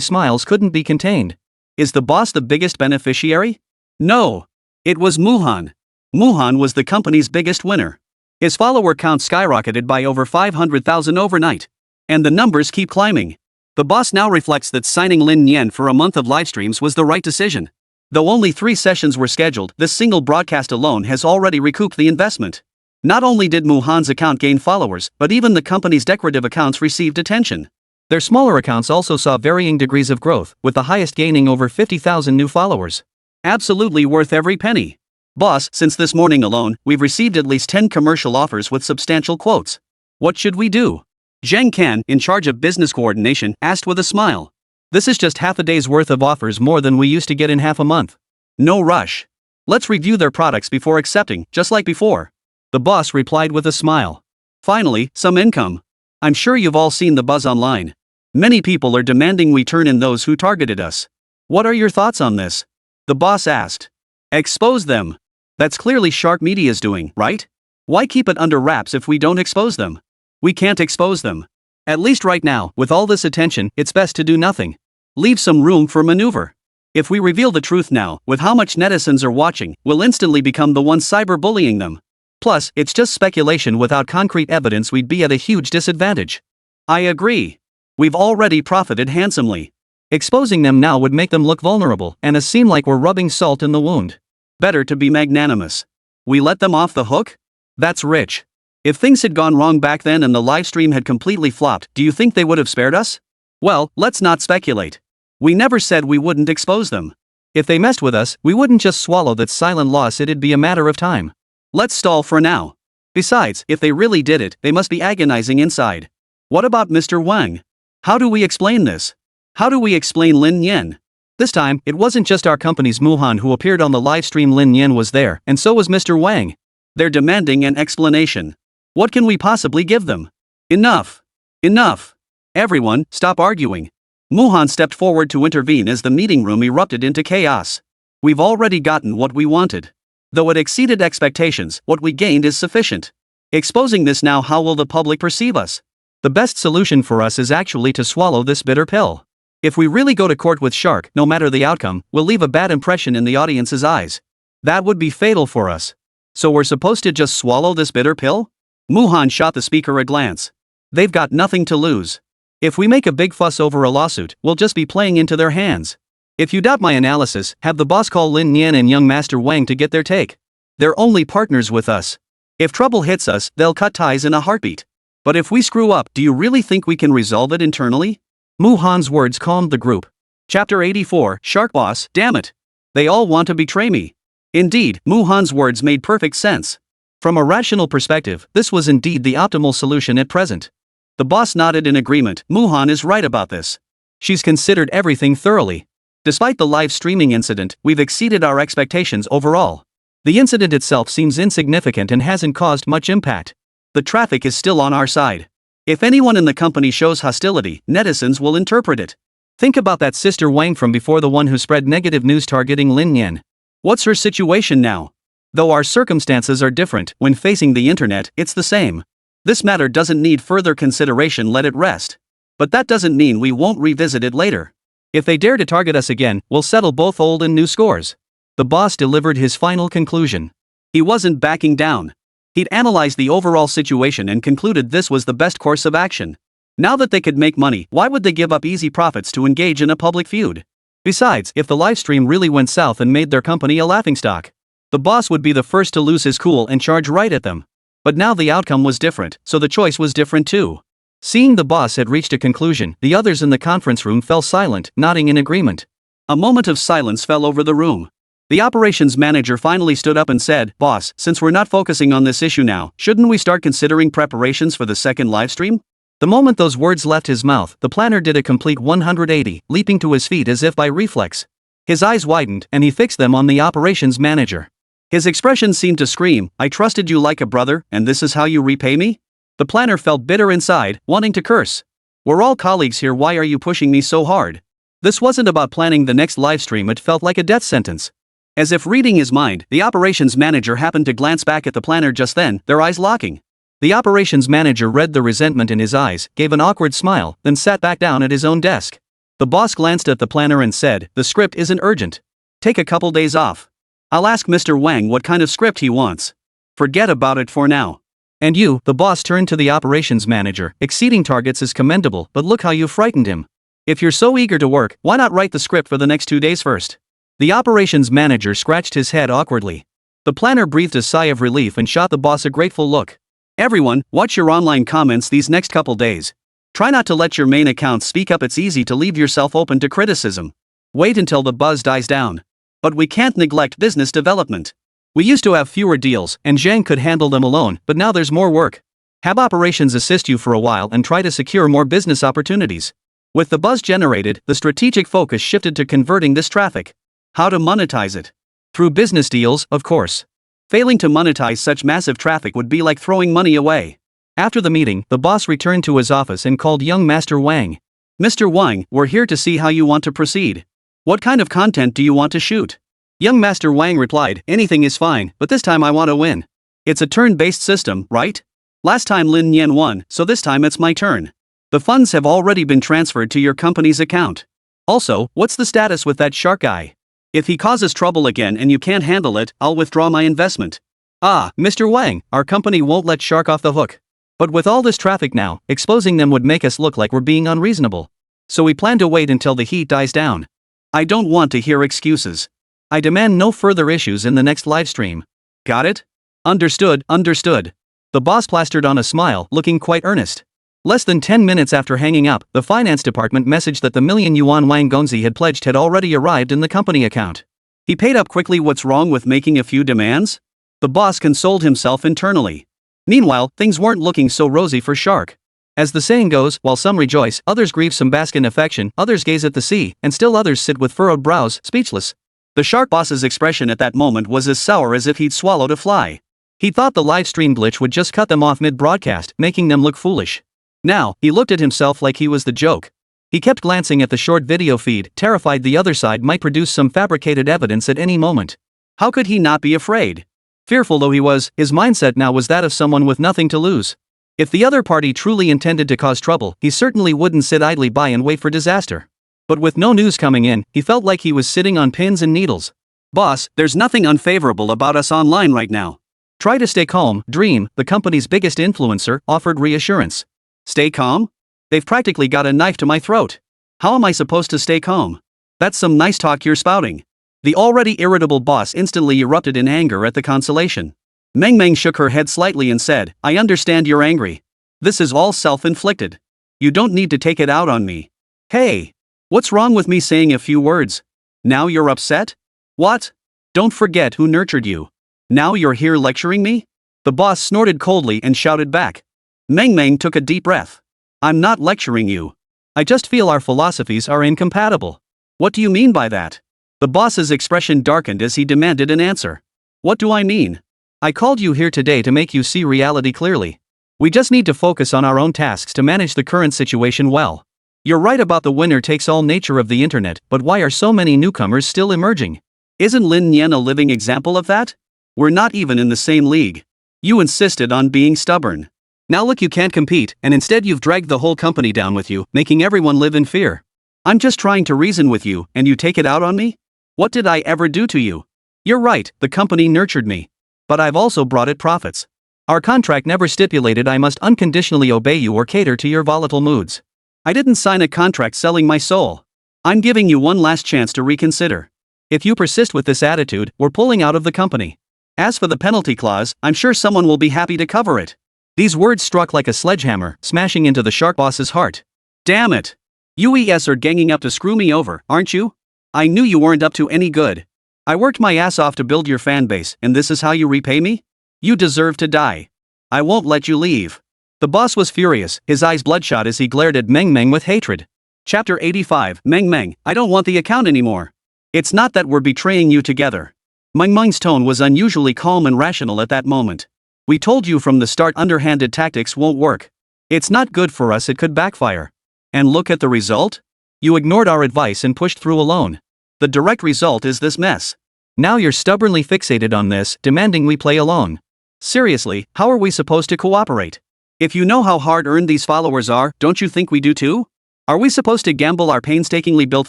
smiles couldn't be contained. Is the boss the biggest beneficiary? No. It was Muhan. Muhan was the company's biggest winner. His follower count skyrocketed by over 500,000 overnight. And the numbers keep climbing. The boss now reflects that signing Lin Nian for a month of livestreams was the right decision. Though only 3 sessions were scheduled, this single broadcast alone has already recouped the investment. Not only did Muhan's account gain followers, but even the company's decorative accounts received attention. Their smaller accounts also saw varying degrees of growth, with the highest gaining over 50,000 new followers. Absolutely worth every penny. Boss, since this morning alone, we've received at least 10 commercial offers with substantial quotes. What should we do? Zhang Kan, in charge of business coordination, asked with a smile. This is just half a day's worth of offers, more than we used to get in half a month. No rush. Let's review their products before accepting, just like before. The boss replied with a smile. Finally, some income. I'm sure you've all seen the buzz online. Many people are demanding we turn in those who targeted us. What are your thoughts on this? The boss asked. Expose them. That's clearly Shark Media's doing, right? Why keep it under wraps if we don't expose them? We can't expose them. At least right now, with all this attention, it's best to do nothing. Leave some room for maneuver. If we reveal the truth now, with how much netizens are watching, we'll instantly become the ones cyberbullying them. Plus, it's just speculation without concrete evidence. We'd be at a huge disadvantage. I agree. We've already profited handsomely. Exposing them now would make them look vulnerable and seem like we're rubbing salt in the wound. Better to be magnanimous. We let them off the hook? That's rich. If things had gone wrong back then and the livestream had completely flopped, do you think they would have spared us? Well, let's not speculate. We never said we wouldn't expose them. If they messed with us, we wouldn't just swallow that silent loss. It'd be a matter of time. Let's stall for now. Besides, if they really did it, they must be agonizing inside. What about Mr. Wang? How do we explain this? How do we explain Lin Nian? This time, it wasn't just our company's Muhan who appeared on the livestream. Lin Nian was there, and so was Mr. Wang. They're demanding an explanation. What can we possibly give them? Enough. Enough. Everyone, stop arguing. Muhan stepped forward to intervene as the meeting room erupted into chaos. We've already gotten what we wanted. Though it exceeded expectations, what we gained is sufficient. Exposing this now, how will the public perceive us? The best solution for us is actually to swallow this bitter pill. If we really go to court with Shark, no matter the outcome, we'll leave a bad impression in the audience's eyes. That would be fatal for us. So we're supposed to just swallow this bitter pill? Muhan shot the speaker a glance. They've got nothing to lose. If we make a big fuss over a lawsuit, we'll just be playing into their hands. If you doubt my analysis, have the boss call Lin Nian and young Master Wang to get their take. They're only partners with us. If trouble hits us, they'll cut ties in a heartbeat. But if we screw up, do you really think we can resolve it internally? Muhan's words calmed the group. Chapter 84, Shark Boss, damn it. They all want to betray me. Indeed, Muhan's words made perfect sense. From a rational perspective, this was indeed the optimal solution at present. The boss nodded in agreement. Muhan is right about this. She's considered everything thoroughly. Despite the live streaming incident, we've exceeded our expectations overall. The incident itself seems insignificant and hasn't caused much impact. The traffic is still on our side. If anyone in the company shows hostility, netizens will interpret it. Think about that Sister Wang from before, the one who spread negative news targeting Lin Nian. What's her situation now? Though our circumstances are different, when facing the internet, it's the same. This matter doesn't need further consideration, let it rest. But that doesn't mean we won't revisit it later. If they dare to target us again, we'll settle both old and new scores. The boss delivered his final conclusion. He wasn't backing down. He'd analyzed the overall situation and concluded this was the best course of action. Now that they could make money, why would they give up easy profits to engage in a public feud? Besides, if the livestream really went south and made their company a laughingstock, the boss would be the first to lose his cool and charge right at them. But now the outcome was different, so the choice was different too. Seeing the boss had reached a conclusion, the others in the conference room fell silent, nodding in agreement. A moment of silence fell over the room. The operations manager finally stood up and said, "Boss, since we're not focusing on this issue now, shouldn't we start considering preparations for the second livestream?" The moment those words left his mouth, the planner did a complete 180, leaping to his feet as if by reflex. His eyes widened, and he fixed them on the operations manager. His expression seemed to scream, "I trusted you like a brother, and this is how you repay me?" The planner felt bitter inside, wanting to curse. "We're all colleagues here, why are you pushing me so hard?" This wasn't about planning the next livestream, it felt like a death sentence. As if reading his mind, the operations manager happened to glance back at the planner just then, their eyes locking. The operations manager read the resentment in his eyes, gave an awkward smile, then sat back down at his own desk. The boss glanced at the planner and said, "The script isn't urgent. Take a couple days off. I'll ask Mr. Wang what kind of script he wants. Forget about it for now. And you," the boss turned to the operations manager, "exceeding targets is commendable, but look how you frightened him. If you're so eager to work, why not write the script for the next 2 days first?" The operations manager scratched his head awkwardly. The planner breathed a sigh of relief and shot the boss a grateful look. "Everyone, watch your online comments these next couple days. Try not to let your main account speak up, it's easy to leave yourself open to criticism. Wait until the buzz dies down. But we can't neglect business development. We used to have fewer deals, and Zhang could handle them alone, but now there's more work. Have operations assist you for a while and try to secure more business opportunities. With the buzz generated, the strategic focus shifted to converting this traffic. How to monetize it? Through business deals, of course. Failing to monetize such massive traffic would be like throwing money away. After the meeting, the boss returned to his office and called young Master Wang. Mr. Wang, we're here to see how you want to proceed. What kind of content do you want to shoot? Young Master Wang replied, anything is fine, but this time I want to win. It's a turn-based system, right? Last time Lin Nian won, so this time it's my turn. The funds have already been transferred to your company's account. Also, what's the status with that shark guy? If he causes trouble again and you can't handle it, I'll withdraw my investment. Ah, Mr. Wang, our company won't let shark off the hook. But with all this traffic now, exposing them would make us look like we're being unreasonable. So we plan to wait until the heat dies down. I don't want to hear excuses. I demand no further issues in the next livestream. Got it? Understood, understood. The boss plastered on a smile, looking quite earnest. Less than 10 minutes after hanging up, the finance department messaged that the million-yuan Wang Gongzi had pledged had already arrived in the company account. He paid up quickly. What's wrong with making a few demands? The boss consoled himself internally. Meanwhile, things weren't looking so rosy for Shark. As the saying goes, while some rejoice, others grieve, some bask in affection, others gaze at the sea, and still others sit with furrowed brows, speechless. The Shark boss's expression at that moment was as sour as if he'd swallowed a fly. He thought the live stream glitch would just cut them off mid-broadcast, making them look foolish. Now, he looked at himself like he was the joke. He kept glancing at the short video feed, terrified the other side might produce some fabricated evidence at any moment. How could he not be afraid? Fearful though he was, his mindset now was that of someone with nothing to lose. If the other party truly intended to cause trouble, he certainly wouldn't sit idly by and wait for disaster. But with no news coming in, he felt like he was sitting on pins and needles. Boss, there's nothing unfavorable about us online right now. Try to stay calm. Dream, the company's biggest influencer, offered reassurance. Stay calm? They've practically got a knife to my throat. How am I supposed to stay calm? That's some nice talk you're spouting. The already irritable boss instantly erupted in anger at the consolation. Meng Meng shook her head slightly and said, I understand you're angry. This is all self-inflicted. You don't need to take it out on me. Hey! What's wrong with me saying a few words? Now you're upset? What? Don't forget who nurtured you. Now you're here lecturing me? The boss snorted coldly and shouted back. Meng Meng took a deep breath. I'm not lecturing you. I just feel our philosophies are incompatible. What do you mean by that? The boss's expression darkened as he demanded an answer. What do I mean? I called you here today to make you see reality clearly. We just need to focus on our own tasks to manage the current situation well. You're right about the winner-takes-all nature of the internet, but why are so many newcomers still emerging? Isn't Lin Nian a living example of that? We're not even in the same league. You insisted on being stubborn. Now look, you can't compete, and instead you've dragged the whole company down with you, making everyone live in fear. I'm just trying to reason with you, and you take it out on me? What did I ever do to you? You're right, the company nurtured me. But I've also brought it profits. Our contract never stipulated I must unconditionally obey you or cater to your volatile moods. I didn't sign a contract selling my soul. I'm giving you one last chance to reconsider. If you persist with this attitude, we're pulling out of the company. As for the penalty clause, I'm sure someone will be happy to cover it. These words struck like a sledgehammer, smashing into the shark boss's heart. Damn it! UES are ganging up to screw me over, aren't you? I knew you weren't up to any good. I worked my ass off to build your fan base, and this is how you repay me? You deserve to die. I won't let you leave. The boss was furious, his eyes bloodshot as he glared at Meng Meng with hatred. Chapter 85. Meng Meng, I don't want the account anymore. It's not that we're betraying you together. Meng Meng's tone was unusually calm and rational at that moment. We told you from the start underhanded tactics won't work. It's not good for us, it could backfire. And look at the result? You ignored our advice and pushed through alone. The direct result is this mess. Now you're stubbornly fixated on this, demanding we play alone. Seriously, how are we supposed to cooperate? If you know how hard-earned these followers are, don't you think we do too? Are we supposed to gamble our painstakingly built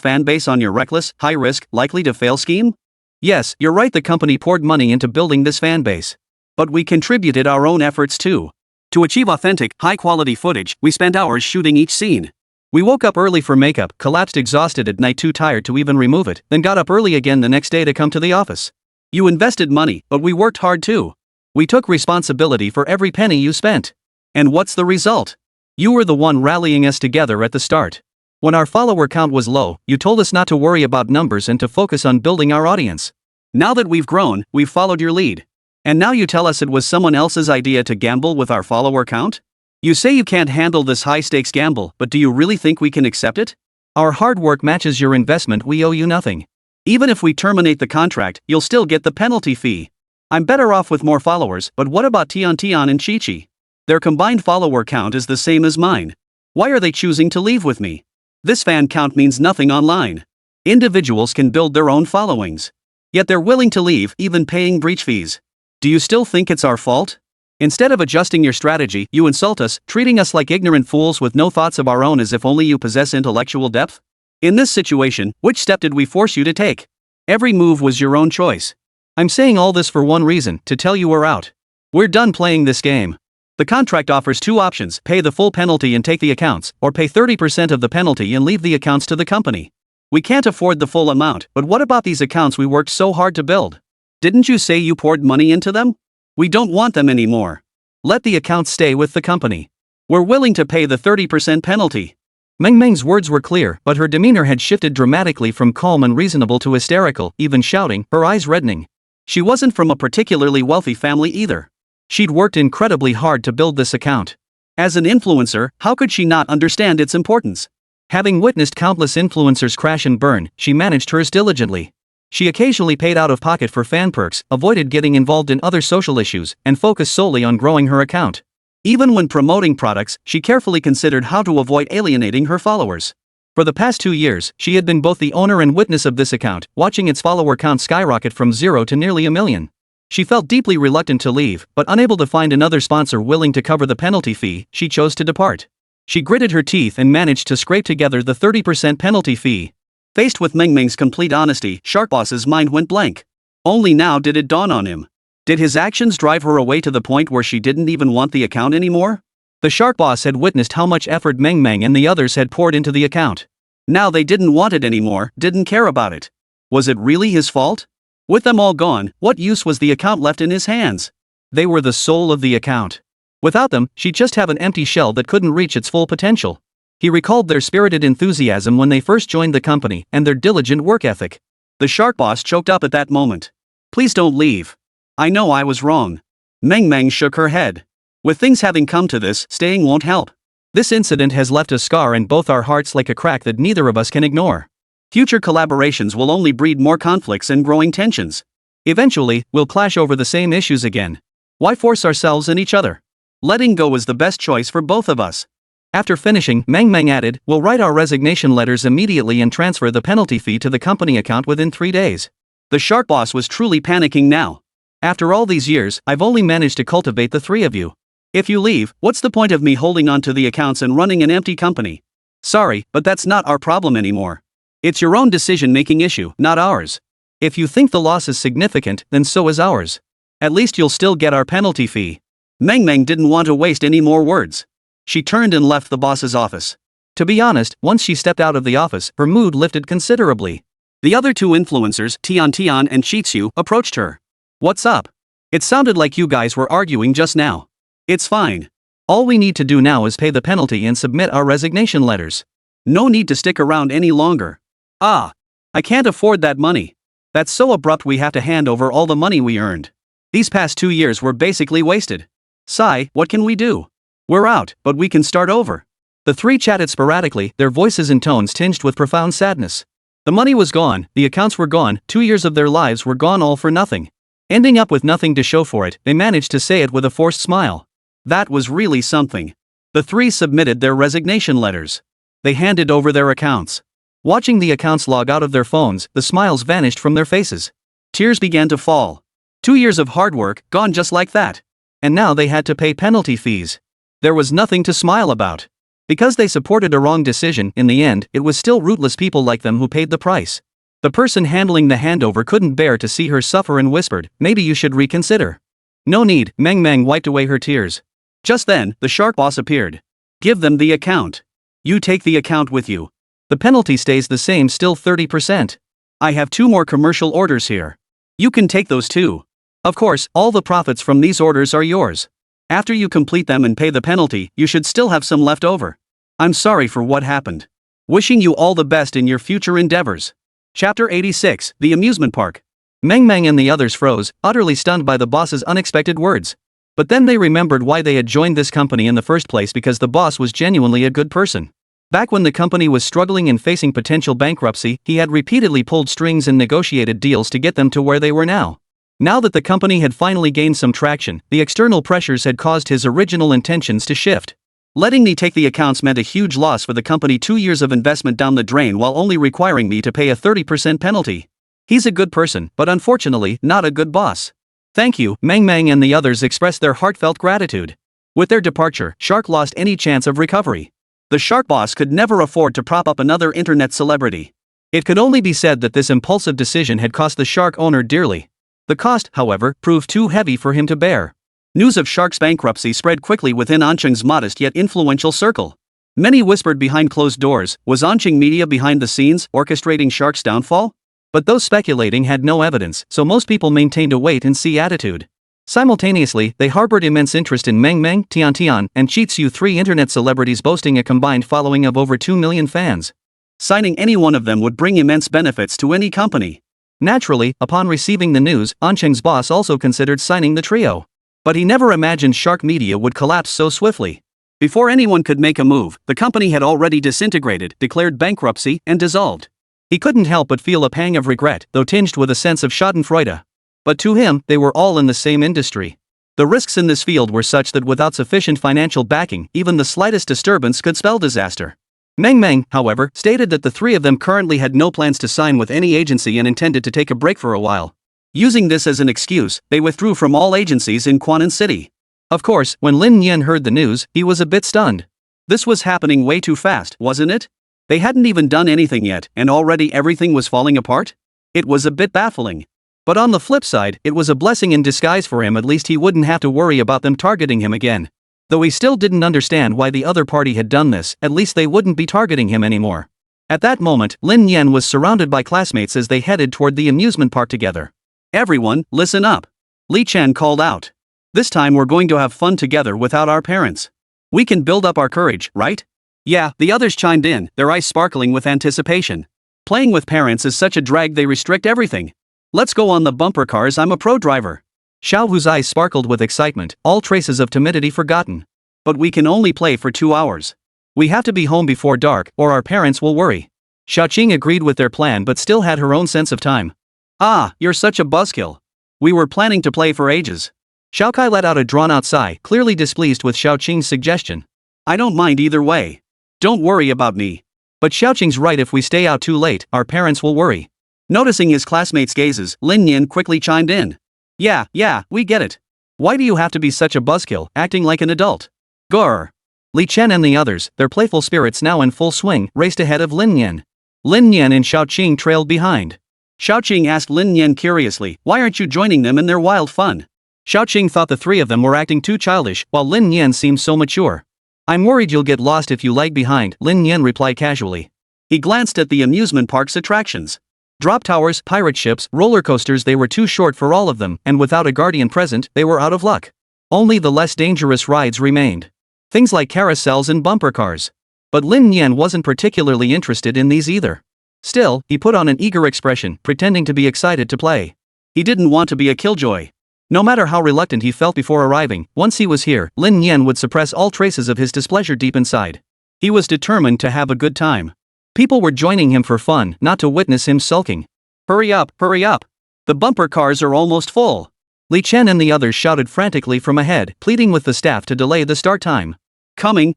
fanbase on your reckless, high-risk, likely-to-fail scheme? Yes, you're right, the company poured money into building this fanbase. But we contributed our own efforts too. To achieve authentic, high-quality footage, we spent hours shooting each scene. We woke up early for makeup, collapsed exhausted at night too tired to even remove it, then got up early again the next day to come to the office. You invested money, but we worked hard too. We took responsibility for every penny you spent. And what's the result? You were the one rallying us together at the start. When our follower count was low, you told us not to worry about numbers and to focus on building our audience. Now that we've grown, we've followed your lead. And now you tell us it was someone else's idea to gamble with our follower count? You say you can't handle this high-stakes gamble, but do you really think we can accept it? Our hard work matches your investment, we owe you nothing. Even if we terminate the contract, you'll still get the penalty fee. I'm better off with more followers, but what about Tian Tian and Chi Chi? Their combined follower count is the same as mine. Why are they choosing to leave with me? This fan count means nothing online. Individuals can build their own followings. Yet they're willing to leave, even paying breach fees. Do you still think it's our fault? Instead of adjusting your strategy, you insult us, treating us like ignorant fools with no thoughts of our own as if only you possess intellectual depth? In this situation, which step did we force you to take? Every move was your own choice. I'm saying all this for one reason, to tell you we're out. We're done playing this game. The contract offers two options: pay the full penalty and take the accounts, or pay 30% of the penalty and leave the accounts to the company. We can't afford the full amount, but what about these accounts we worked so hard to build? Didn't you say you poured money into them? We don't want them anymore. Let the accounts stay with the company. We're willing to pay the 30% penalty. Meng Meng's words were clear, but her demeanor had shifted dramatically from calm and reasonable to hysterical, even shouting, her eyes reddening. She wasn't from a particularly wealthy family either. She'd worked incredibly hard to build this account. As an influencer, how could she not understand its importance? Having witnessed countless influencers crash and burn, she managed hers diligently. She occasionally paid out of pocket for fan perks, avoided getting involved in other social issues, and focused solely on growing her account. Even when promoting products, she carefully considered how to avoid alienating her followers. For the past 2 years, she had been both the owner and witness of this account, watching its follower count skyrocket from 0 to nearly 1 million. She felt deeply reluctant to leave, but unable to find another sponsor willing to cover the penalty fee, she chose to depart. She gritted her teeth and managed to scrape together the 30% penalty fee. Faced with Meng Meng's complete honesty, Sharkboss's mind went blank. Only now did it dawn on him. Did his actions drive her away to the point where she didn't even want the account anymore? The Sharkboss had witnessed how much effort Meng Meng and the others had poured into the account. Now they didn't want it anymore, didn't care about it. Was it really his fault? With them all gone, what use was the account left in his hands? They were the soul of the account. Without them, she'd just have an empty shell that couldn't reach its full potential. He recalled their spirited enthusiasm when they first joined the company, and their diligent work ethic. The Shark Boss choked up at that moment. Please don't leave. I know I was wrong. Meng Meng shook her head. With things having come to this, staying won't help. This incident has left a scar in both our hearts like a crack that neither of us can ignore. Future collaborations will only breed more conflicts and growing tensions. Eventually, we'll clash over the same issues again. Why force ourselves in each other? Letting go is the best choice for both of us. After finishing, Meng Meng added, we'll write our resignation letters immediately and transfer the penalty fee to the company account within 3 days. The Shark Boss was truly panicking now. After all these years, I've only managed to cultivate the 3 of you. If you leave, what's the point of me holding on to the accounts and running an empty company? Sorry, but that's not our problem anymore. It's your own decision-making issue, not ours. If you think the loss is significant, then so is ours. At least you'll still get our penalty fee. Meng Meng didn't want to waste any more words. She turned and left the boss's office. To be honest, once she stepped out of the office, her mood lifted considerably. The other 2 influencers, Tian Tian and Shitsu, approached her. What's up? It sounded like you guys were arguing just now. It's fine. All we need to do now is pay the penalty and submit our resignation letters. No need to stick around any longer. Ah, I can't afford that money. That's so abrupt, we have to hand over all the money we earned. These past 2 years were basically wasted. Sigh, what can we do? We're out, but we can start over. The 3 chatted sporadically, their voices and tones tinged with profound sadness. The money was gone, the accounts were gone, 2 years of their lives were gone all for nothing. Ending up with nothing to show for it, they managed to say it with a forced smile. That was really something. The 3 submitted their resignation letters. They handed over their accounts. Watching the accounts log out of their phones, the smiles vanished from their faces. Tears began to fall. 2 years of hard work, gone just like that. And now they had to pay penalty fees. There was nothing to smile about. Because they supported a wrong decision, in the end, it was still rootless people like them who paid the price. The person handling the handover couldn't bear to see her suffer and whispered, maybe you should reconsider. No need, Meng Meng wiped away her tears. Just then, the Shark Boss appeared. Give them the account. You take the account with you. The penalty stays the same, still 30%. I have 2 more commercial orders here. You can take those too. Of course, all the profits from these orders are yours. After you complete them and pay the penalty, you should still have some left over. I'm sorry for what happened. Wishing you all the best in your future endeavors. Chapter 86, The Amusement Park. Meng and the others froze, utterly stunned by the boss's unexpected words. But then they remembered why they had joined this company in the first place, because the boss was genuinely a good person. Back when the company was struggling and facing potential bankruptcy, he had repeatedly pulled strings and negotiated deals to get them to where they were now. Now that the company had finally gained some traction, the external pressures had caused his original intentions to shift. Letting me take the accounts meant a huge loss for the company, 2 years of investment down the drain while only requiring me to pay a 30% penalty. He's a good person, but unfortunately, not a good boss. Thank you, Meng and the others expressed their heartfelt gratitude. With their departure, Shark lost any chance of recovery. The Shark boss could never afford to prop up another internet celebrity. It could only be said that this impulsive decision had cost the Shark owner dearly. The cost, however, proved too heavy for him to bear. News of Shark's bankruptcy spread quickly within Ancheng's modest yet influential circle. Many whispered behind closed doors, was Ancheng Media behind the scenes, orchestrating Shark's downfall? But those speculating had no evidence, so most people maintained a wait-and-see attitude. Simultaneously, they harbored immense interest in Meng, Tian, and Chitsu, 3 internet celebrities boasting a combined following of over 2 million fans. Signing any one of them would bring immense benefits to any company. Naturally, upon receiving the news, Ancheng's boss also considered signing the trio. But he never imagined Shark Media would collapse so swiftly. Before anyone could make a move, the company had already disintegrated, declared bankruptcy, and dissolved. He couldn't help but feel a pang of regret, though tinged with a sense of schadenfreude. But to him, they were all in the same industry. The risks in this field were such that without sufficient financial backing, even the slightest disturbance could spell disaster. Meng, however, stated that the 3 of them currently had no plans to sign with any agency and intended to take a break for a while. Using this as an excuse, they withdrew from all agencies in Quanan City. Of course, when Lin Nian heard the news, he was a bit stunned. This was happening way too fast, wasn't it? They hadn't even done anything yet, and already everything was falling apart? It was a bit baffling. But on the flip side, it was a blessing in disguise for him. At least he wouldn't have to worry about them targeting him again. Though he still didn't understand why the other party had done this, at least they wouldn't be targeting him anymore. At that moment, Lin Nian was surrounded by classmates as they headed toward the amusement park together. Everyone, listen up. Li Chen called out. This time we're going to have fun together without our parents. We can build up our courage, right? Yeah, the others chimed in, their eyes sparkling with anticipation. Playing with parents is such a drag, they restrict everything. Let's go on the bumper cars, I'm a pro driver. Xiao Hu's eyes sparkled with excitement, all traces of timidity forgotten. But we can only play for 2 hours. We have to be home before dark, or our parents will worry. Xiaoqing agreed with their plan but still had her own sense of time. Ah, you're such a buzzkill. We were planning to play for ages. Xiaokai let out a drawn-out sigh, clearly displeased with Xiaoqing's suggestion. I don't mind either way. Don't worry about me. But Xiaoqing's right, if we stay out too late, our parents will worry. Noticing his classmates' gazes, Lin Nian quickly chimed in. Yeah, we get it. Why do you have to be such a buzzkill, acting like an adult? Grr. Li Chen and the others, their playful spirits now in full swing, raced ahead of Lin Nian. Lin Nian and Xiaoqing trailed behind. Xiaoqing asked Lin Nian curiously, why aren't you joining them in their wild fun? Xiaoqing thought the 3 of them were acting too childish, while Lin Nian seemed so mature. I'm worried you'll get lost if you lag behind, Lin Nian replied casually. He glanced at the amusement park's attractions. Drop towers, pirate ships, roller coasters, they were too short for all of them, and without a guardian present, they were out of luck. Only the less dangerous rides remained. Things like carousels and bumper cars. But Lin Nian wasn't particularly interested in these either. Still, he put on an eager expression, pretending to be excited to play. He didn't want to be a killjoy. No matter how reluctant he felt before arriving, once he was here, Lin Nian would suppress all traces of his displeasure deep inside. He was determined to have a good time. People were joining him for fun, not to witness him sulking. Hurry up, hurry up. The bumper cars are almost full. Li Chen and the others shouted frantically from ahead, pleading with the staff to delay the start time. Coming.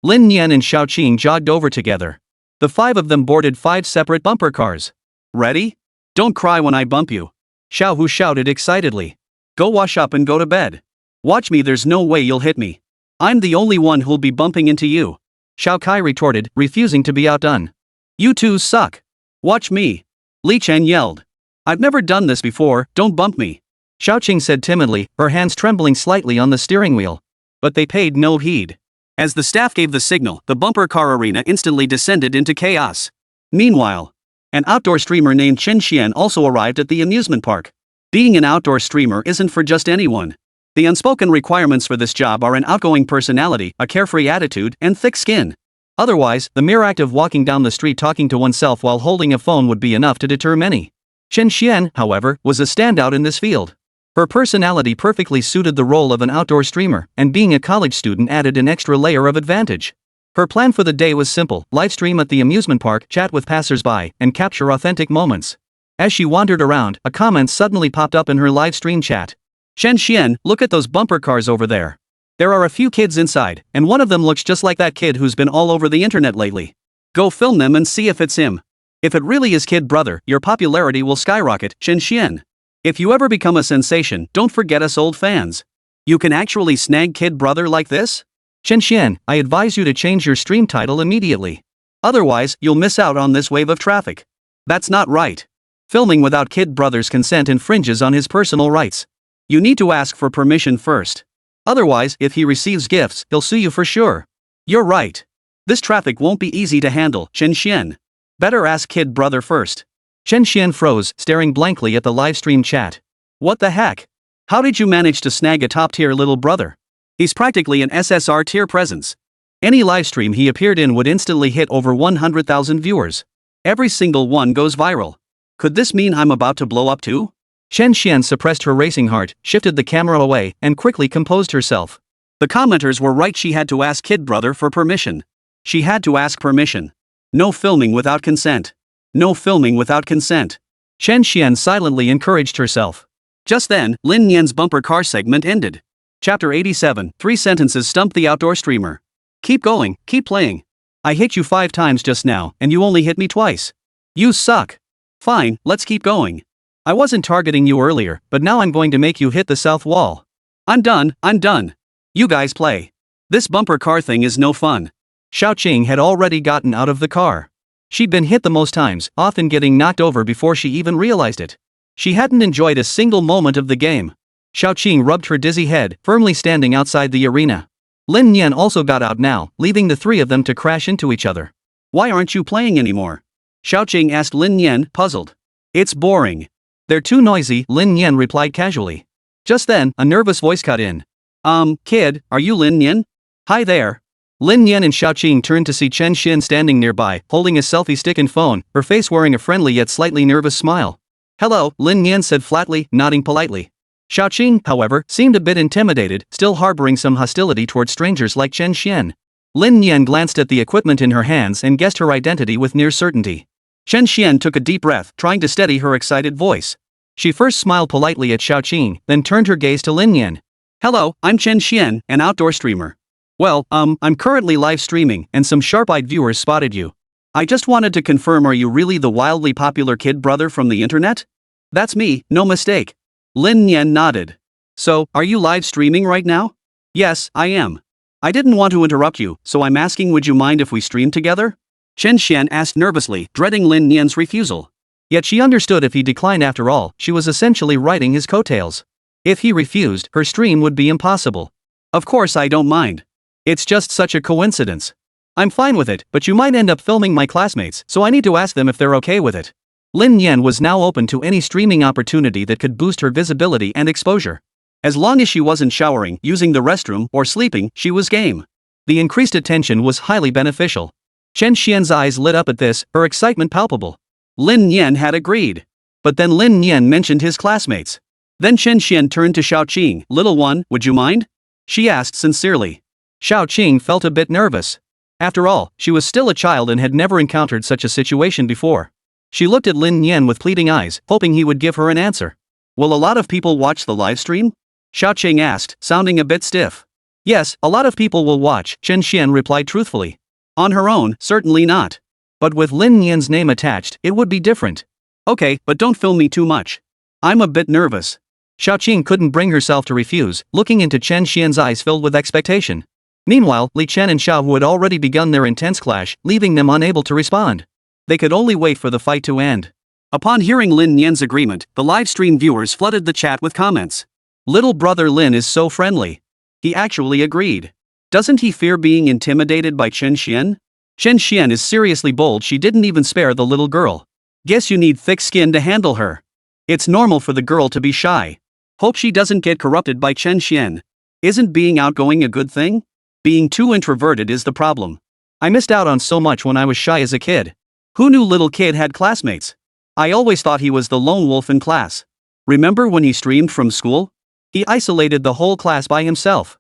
Lin Nian and Xiaoqing jogged over together. The 5 of them boarded 5 separate bumper cars. Ready? Don't cry when I bump you. Xiao Hu shouted excitedly. Go wash up and go to bed. Watch me, there's no way you'll hit me. I'm the only one who'll be bumping into you. Xiao Kai retorted, refusing to be outdone. You two suck. Watch me. Li Chen yelled. I've never done this before, don't bump me. Xiaoqing said timidly, her hands trembling slightly on the steering wheel. But they paid no heed. As the staff gave the signal, the bumper car arena instantly descended into chaos. Meanwhile, an outdoor streamer named Chen Xian also arrived at the amusement park. Being an outdoor streamer isn't for just anyone. The unspoken requirements for this job are an outgoing personality, a carefree attitude, and thick skin. Otherwise, the mere act of walking down the street talking to oneself while holding a phone would be enough to deter many. Chen Xian, however, was a standout in this field. Her personality perfectly suited the role of an outdoor streamer, and being a college student added an extra layer of advantage. Her plan for the day was simple: livestream at the amusement park, chat with passers-by, and capture authentic moments. As she wandered around, a comment suddenly popped up in her livestream chat. Chen Xian, look at those bumper cars over there. There are a few kids inside, and one of them looks just like that kid who's been all over the internet lately. Go film them and see if it's him. If it really is kid brother, your popularity will skyrocket, Chen Xian. If you ever become a sensation, don't forget us old fans. You can actually snag kid brother like this? Chen Xian, I advise you to change your stream title immediately. Otherwise, you'll miss out on this wave of traffic. That's not right. Filming without kid brother's consent infringes on his personal rights. You need to ask for permission first. Otherwise, if he receives gifts, he'll sue you for sure. You're right. This traffic won't be easy to handle, Chen Xian. Better ask kid brother first. Chen Xian froze, staring blankly at the livestream chat. What the heck? How did you manage to snag a top-tier little brother? He's practically an SSR tier presence. Any livestream he appeared in would instantly hit over 100,000 viewers. Every single one goes viral. Could this mean I'm about to blow up too? Chen Xian suppressed her racing heart, shifted the camera away, and quickly composed herself. The commenters were right, she had to ask kid brother for permission. She had to ask permission. No filming without consent. No filming without consent. Chen Xian silently encouraged herself. Just then, Lin Nian's bumper car segment ended. Chapter 87, 3 sentences stumped the outdoor streamer. Keep going, keep playing. I hit you 5 times just now, and you only hit me twice. You suck. Fine, let's keep going. I wasn't targeting you earlier, but now I'm going to make you hit the south wall. I'm done. You guys play. This bumper car thing is no fun. Xiaoqing had already gotten out of the car. She'd been hit the most times, often getting knocked over before she even realized it. She hadn't enjoyed a single moment of the game. Xiaoqing rubbed her dizzy head, firmly standing outside the arena. Lin Nian also got out now, leaving the 3 of them to crash into each other. Why aren't you playing anymore? Xiaoqing asked Lin Nian, puzzled. It's boring. They're too noisy, Lin Nian replied casually. Just then, a nervous voice cut in. Kid, are you Lin Nian? Hi there. Lin Nian and Xiaoqing turned to see Chen Xian standing nearby, holding a selfie stick and phone, her face wearing a friendly yet slightly nervous smile. Hello, Lin Nian said flatly, nodding politely. Xiaoqing, however, seemed a bit intimidated, still harboring some hostility towards strangers like Chen Xian. Lin Nian glanced at the equipment in her hands and guessed her identity with near certainty. Chen Xian took a deep breath, trying to steady her excited voice. She first smiled politely at Xiaoqing, then turned her gaze to Lin Nian. Hello, I'm Chen Xian, an outdoor streamer. Well, I'm currently live streaming, and some sharp-eyed viewers spotted you. I just wanted to confirm, are you really the wildly popular kid brother from the internet? That's me, no mistake. Lin Nian nodded. So, are you live streaming right now? Yes, I am. I didn't want to interrupt you, so I'm asking, would you mind if we stream together? Chen Xian asked nervously, dreading Lin Nian's refusal. Yet she understood if he declined, after all, she was essentially riding his coattails. If he refused, her stream would be impossible. Of course I don't mind. It's just such a coincidence. I'm fine with it, but you might end up filming my classmates, so I need to ask them if they're okay with it. Lin Nian was now open to any streaming opportunity that could boost her visibility and exposure. As long as she wasn't showering, using the restroom, or sleeping, she was game. The increased attention was highly beneficial. Chen Xian's eyes lit up at this, her excitement palpable. Lin Nian had agreed. But then Lin Nian mentioned his classmates. Then Chen Xian turned to Xiaoqing. Little one, would you mind? She asked sincerely. Xiaoqing felt a bit nervous. After all, she was still a child and had never encountered such a situation before. She looked at Lin Nian with pleading eyes, hoping he would give her an answer. Will a lot of people watch the livestream? Xiaoqing asked, sounding a bit stiff. Yes, a lot of people will watch, Chen Xian replied truthfully. On her own, certainly not. But with Lin Nian's name attached, it would be different. Okay, but don't film me too much. I'm a bit nervous. Xiaoqing couldn't bring herself to refuse, looking into Chen Xian's eyes filled with expectation. Meanwhile, Li Chen and Xiao had already begun their intense clash, leaving them unable to respond. They could only wait for the fight to end. Upon hearing Lin Nian's agreement, the livestream viewers flooded the chat with comments. Little brother Lin is so friendly. He actually agreed. Doesn't he fear being intimidated by Chen Xian? Chen Xian is seriously bold, she didn't even spare the little girl. Guess you need thick skin to handle her. It's normal for the girl to be shy. Hope she doesn't get corrupted by Chen Xian. Isn't being outgoing a good thing? Being too introverted is the problem. I missed out on so much when I was shy as a kid. Who knew little kid had classmates? I always thought he was the lone wolf in class. Remember when he streamed from school? He isolated the whole class by himself.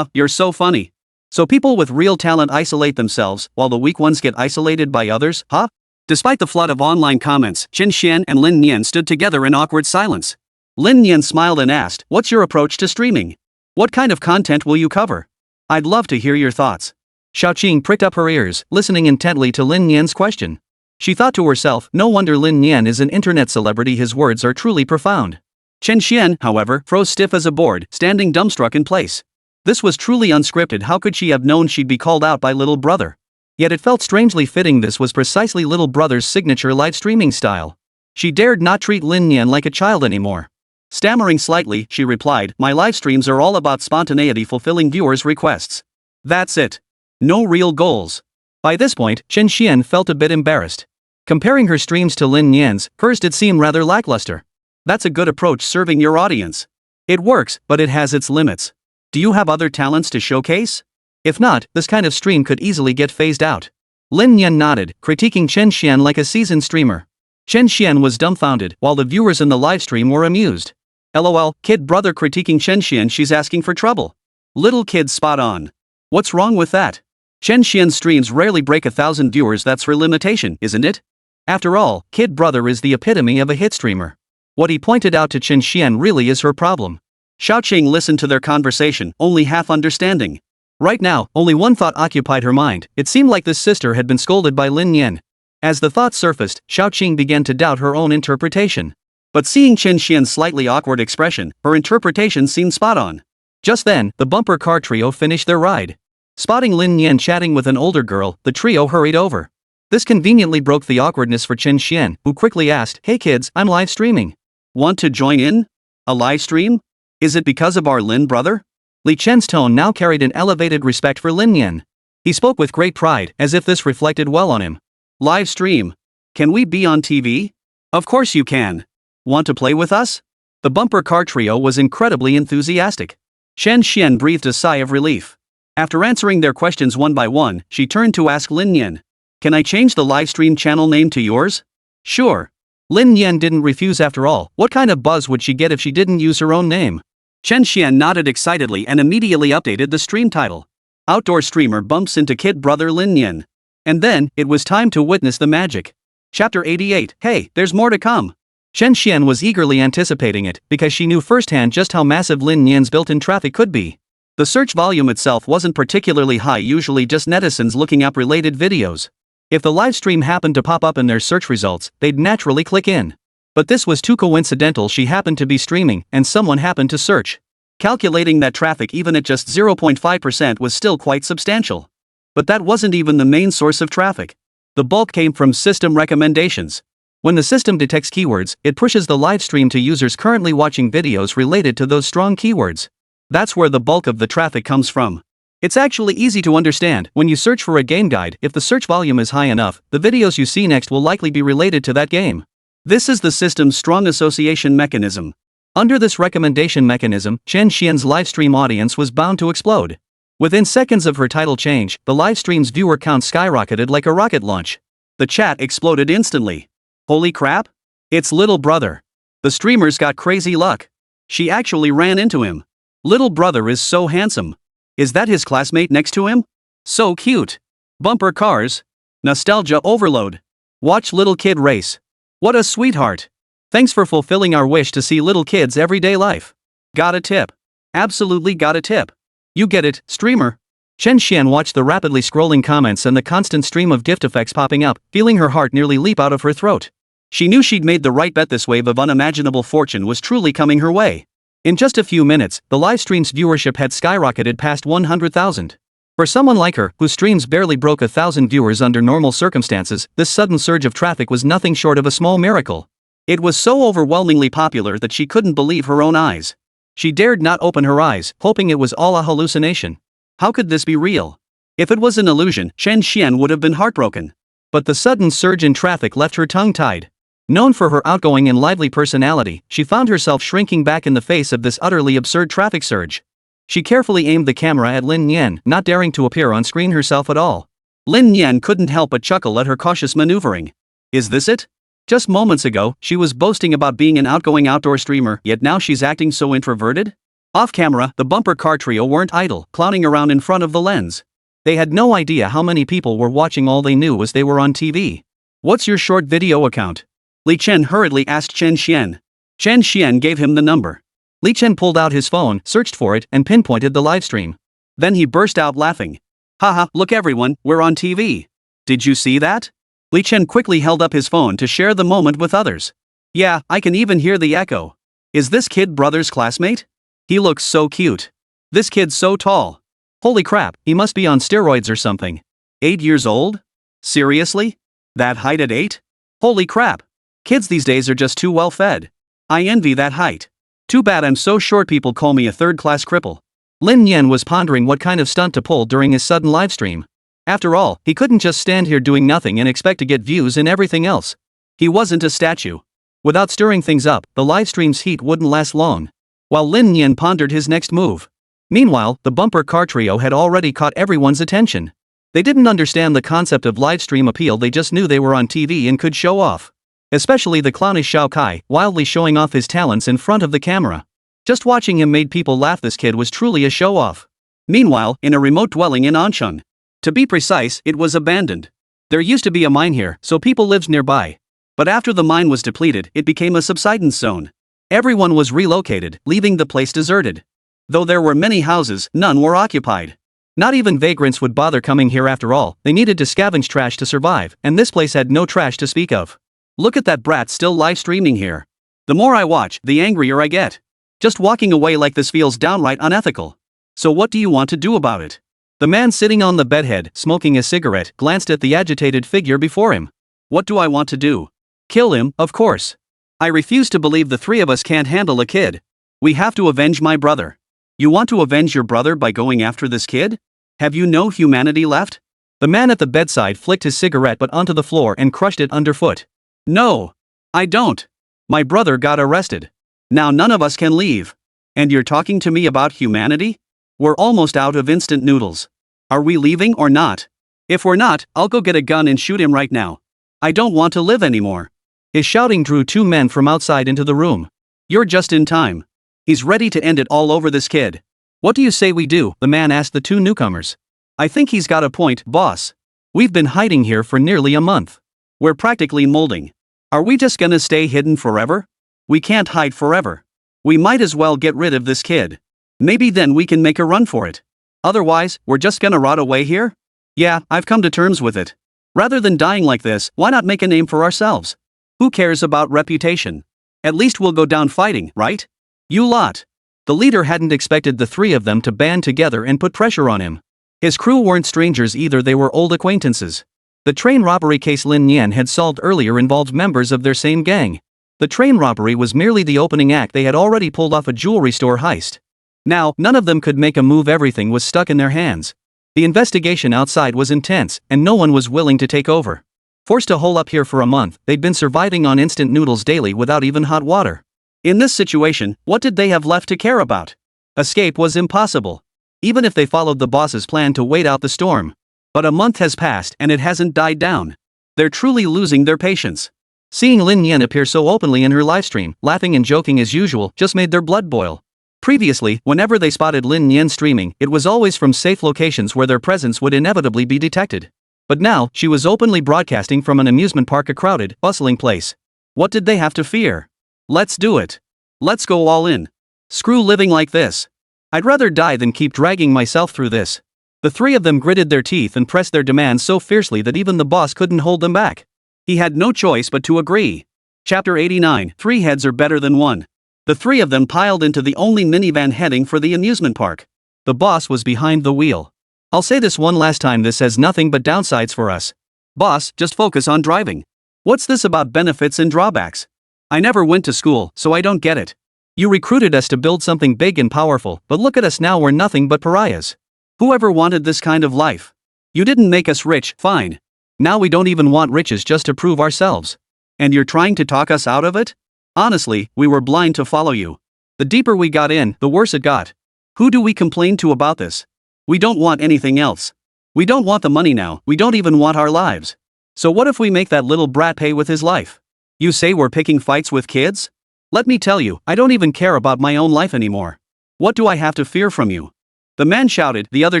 You're so funny. So people with real talent isolate themselves, while the weak ones get isolated by others, huh? Despite the flood of online comments, Chen Xian and Lin Nian stood together in awkward silence. Lin Nian smiled and asked, "What's your approach to streaming? What kind of content will you cover? I'd love to hear your thoughts." Xiaoqing pricked up her ears, listening intently to Lin Nian's question. She thought to herself, no wonder Lin Nian is an internet celebrity, his words are truly profound. Chen Xian, however, froze stiff as a board, standing dumbstruck in place. This was truly unscripted. How could she have known she'd be called out by little brother? Yet it felt strangely fitting. This was precisely little brother's signature live streaming style. She dared not treat Lin Nian like a child anymore. Stammering slightly, she replied, "My live streams are all about spontaneity, fulfilling viewers' requests. That's it. No real goals." By this point, Chen Xian felt a bit embarrassed. Comparing her streams to Lin Nian's, hers did seem rather lackluster. That's a good approach, serving your audience. It works, but it has its limits. Do you have other talents to showcase? If not, this kind of stream could easily get phased out. Lin Nian nodded, critiquing Chen Xian like a seasoned streamer. Chen Xian was dumbfounded, while the viewers in the livestream were amused. LOL, kid brother critiquing Chen Xian, she's asking for trouble. Little kid spot on. What's wrong with that? Chen Xian's streams rarely break 1,000 viewers, that's her limitation, isn't it? After all, kid brother is the epitome of a hit streamer. What he pointed out to Chen Xian really is her problem. Xiaoqing listened to their conversation, only half understanding. Right now, only one thought occupied her mind. It seemed like this sister had been scolded by Lin Nian. As the thought surfaced, Xiaoqing began to doubt her own interpretation. But seeing Chen Xian's slightly awkward expression, her interpretation seemed spot on. Just then, the bumper car trio finished their ride. Spotting Lin Nian chatting with an older girl, the trio hurried over. This conveniently broke the awkwardness for Chen Xian, who quickly asked, "Hey kids, I'm live streaming. Want to join in? A live stream? Is it because of our Lin brother?" Li Chen's tone now carried an elevated respect for Lin Nian. He spoke with great pride, as if this reflected well on him. "Live stream? Can we be on TV? Of course you can. Want to play with us?" The bumper car trio was incredibly enthusiastic. Chen Xian breathed a sigh of relief. After answering their questions one by one, she turned to ask Lin Nian, "Can I change the livestream channel name to yours?" "Sure." Lin Nian didn't refuse after all. What kind of buzz would she get if she didn't use her own name? Chen Xian nodded excitedly and immediately updated the stream title. Outdoor streamer bumps into kid brother Lin Nian. And then, it was time to witness the magic. Chapter 88, hey, there's more to come. Chen Xian was eagerly anticipating it, because she knew firsthand just how massive Lin Nian's built-in traffic could be. The search volume itself wasn't particularly high, usually just netizens looking up related videos. If the live stream happened to pop up in their search results, they'd naturally click in. But this was too coincidental. She happened to be streaming, and someone happened to search. Calculating that traffic even at just 0.5% was still quite substantial. But that wasn't even the main source of traffic. The bulk came from system recommendations. When the system detects keywords, it pushes the live stream to users currently watching videos related to those strong keywords. That's where the bulk of the traffic comes from. It's actually easy to understand. When you search for a game guide, if the search volume is high enough, the videos you see next will likely be related to that game. This is the system's strong association mechanism. Under this recommendation mechanism, Chen Xian's livestream audience was bound to explode. Within seconds of her title change, the livestream's viewer count skyrocketed like a rocket launch. The chat exploded instantly. Holy crap! It's little brother. The streamer's got crazy luck. She actually ran into him. Little brother is so handsome. Is that his classmate next to him? So cute. Bumper cars. Nostalgia overload. Watch little kid race. What a sweetheart. Thanks for fulfilling our wish to see little kids' everyday life. Got a tip. Absolutely got a tip. You get it, streamer. Chen Xian watched the rapidly scrolling comments and the constant stream of gift effects popping up, feeling her heart nearly leap out of her throat. She knew she'd made the right bet. This wave of unimaginable fortune was truly coming her way. In just a few minutes, the livestream's viewership had skyrocketed past 100,000. For someone like her, whose streams barely broke 1,000 viewers under normal circumstances, this sudden surge of traffic was nothing short of a small miracle. It was so overwhelmingly popular that she couldn't believe her own eyes. She dared not open her eyes, hoping it was all a hallucination. How could this be real? If it was an illusion, Chen Xian would have been heartbroken. But the sudden surge in traffic left her tongue-tied. Known for her outgoing and lively personality, she found herself shrinking back in the face of this utterly absurd traffic surge. She carefully aimed the camera at Lin Nian, not daring to appear on screen herself at all. Lin Nian couldn't help but chuckle at her cautious maneuvering. Is this it? Just moments ago, she was boasting about being an outgoing outdoor streamer, yet now she's acting so introverted? Off camera, the bumper car trio weren't idle, clowning around in front of the lens. They had no idea how many people were watching. All they knew was they were on TV. What's your short video account? Li Chen hurriedly asked Chen Xian. Chen Xian gave him the number. Li Chen pulled out his phone, searched for it, and pinpointed the livestream. Then he burst out laughing. Haha, look everyone, we're on TV. Did you see that? Li Chen quickly held up his phone to share the moment with others. Yeah, I can even hear the echo. Is this kid brother's classmate? He looks so cute. This kid's so tall. Holy crap, he must be on steroids or something. 8 years old? Seriously? That height at 8? Holy crap. Kids these days are just too well fed. I envy that height. Too bad I'm so short, people call me a third-class cripple. Lin Nian was pondering what kind of stunt to pull during his sudden livestream. After all, he couldn't just stand here doing nothing and expect to get views and everything else. He wasn't a statue. Without stirring things up, the livestream's heat wouldn't last long. While Lin Nian pondered his next move. Meanwhile, the bumper car trio had already caught everyone's attention. They didn't understand the concept of livestream appeal, they just knew they were on TV and could show off. Especially the clownish Xiao Kai, wildly showing off his talents in front of the camera. Just watching him made people laugh. This kid was truly a show-off. Meanwhile, in a remote dwelling in Anshun. To be precise, it was abandoned. There used to be a mine here, so people lived nearby. But after the mine was depleted, it became a subsidence zone. Everyone was relocated, leaving the place deserted. Though there were many houses, none were occupied. Not even vagrants would bother coming here after all. They needed to scavenge trash to survive, and this place had no trash to speak of. Look at that brat still live streaming here. The more I watch, the angrier I get. Just walking away like this feels downright unethical. So what do you want to do about it? The man sitting on the bedhead, smoking a cigarette, glanced at the agitated figure before him. What do I want to do? Kill him, of course. I refuse to believe the three of us can't handle a kid. We have to avenge my brother. You want to avenge your brother by going after this kid? Have you no humanity left? The man at the bedside flicked his cigarette butt onto the floor and crushed it underfoot. No. I don't. My brother got arrested. Now none of us can leave. And you're talking to me about humanity? We're almost out of instant noodles. Are we leaving or not? If we're not, I'll go get a gun and shoot him right now. I don't want to live anymore. His shouting drew two men from outside into the room. You're just in time. He's ready to end it all over this kid. What do you say we do? The man asked the two newcomers. I think he's got a point, boss. We've been hiding here for nearly a month. We're practically molding. Are we just gonna stay hidden forever? We can't hide forever. We might as well get rid of this kid. Maybe then we can make a run for it. Otherwise, we're just gonna rot away here? Yeah, I've come to terms with it. Rather than dying like this, why not make a name for ourselves? Who cares about reputation? At least we'll go down fighting, right? You lot. The leader hadn't expected the three of them to band together and put pressure on him. His crew weren't strangers either, they were old acquaintances. The train robbery case Lin Nian had solved earlier involved members of their same gang. The train robbery was merely the opening act. They had already pulled off a jewelry store heist. Now, none of them could make a move, everything was stuck in their hands. The investigation outside was intense, and no one was willing to take over. Forced to hole up here for a month, they'd been surviving on instant noodles daily without even hot water. In this situation, what did they have left to care about? Escape was impossible. Even if they followed the boss's plan to wait out the storm. But a month has passed and it hasn't died down. They're truly losing their patience. Seeing Lin Nian appear so openly in her livestream, laughing and joking as usual, just made their blood boil. Previously, whenever they spotted Lin Nian streaming, it was always from safe locations where their presence would inevitably be detected. But now, she was openly broadcasting from an amusement park, a crowded, bustling place. What did they have to fear? Let's do it. Let's go all in. Screw living like this. I'd rather die than keep dragging myself through this. The three of them gritted their teeth and pressed their demands so fiercely that even the boss couldn't hold them back. He had no choice but to agree. Chapter 89, 3 heads are better than one. The three of them piled into the only minivan heading for the amusement park. The boss was behind the wheel. I'll say this one last time, this has nothing but downsides for us. Boss, just focus on driving. What's this about benefits and drawbacks? I never went to school, so I don't get it. You recruited us to build something big and powerful, but look at us now, we're nothing but pariahs. Whoever wanted this kind of life? You didn't make us rich, fine. Now we don't even want riches just to prove ourselves. And you're trying to talk us out of it? Honestly, we were blind to follow you. The deeper we got in, the worse it got. Who do we complain to about this? We don't want anything else. We don't want the money now, we don't even want our lives. So what if we make that little brat pay with his life? You say we're picking fights with kids? Let me tell you, I don't even care about my own life anymore. What do I have to fear from you? The man shouted, the other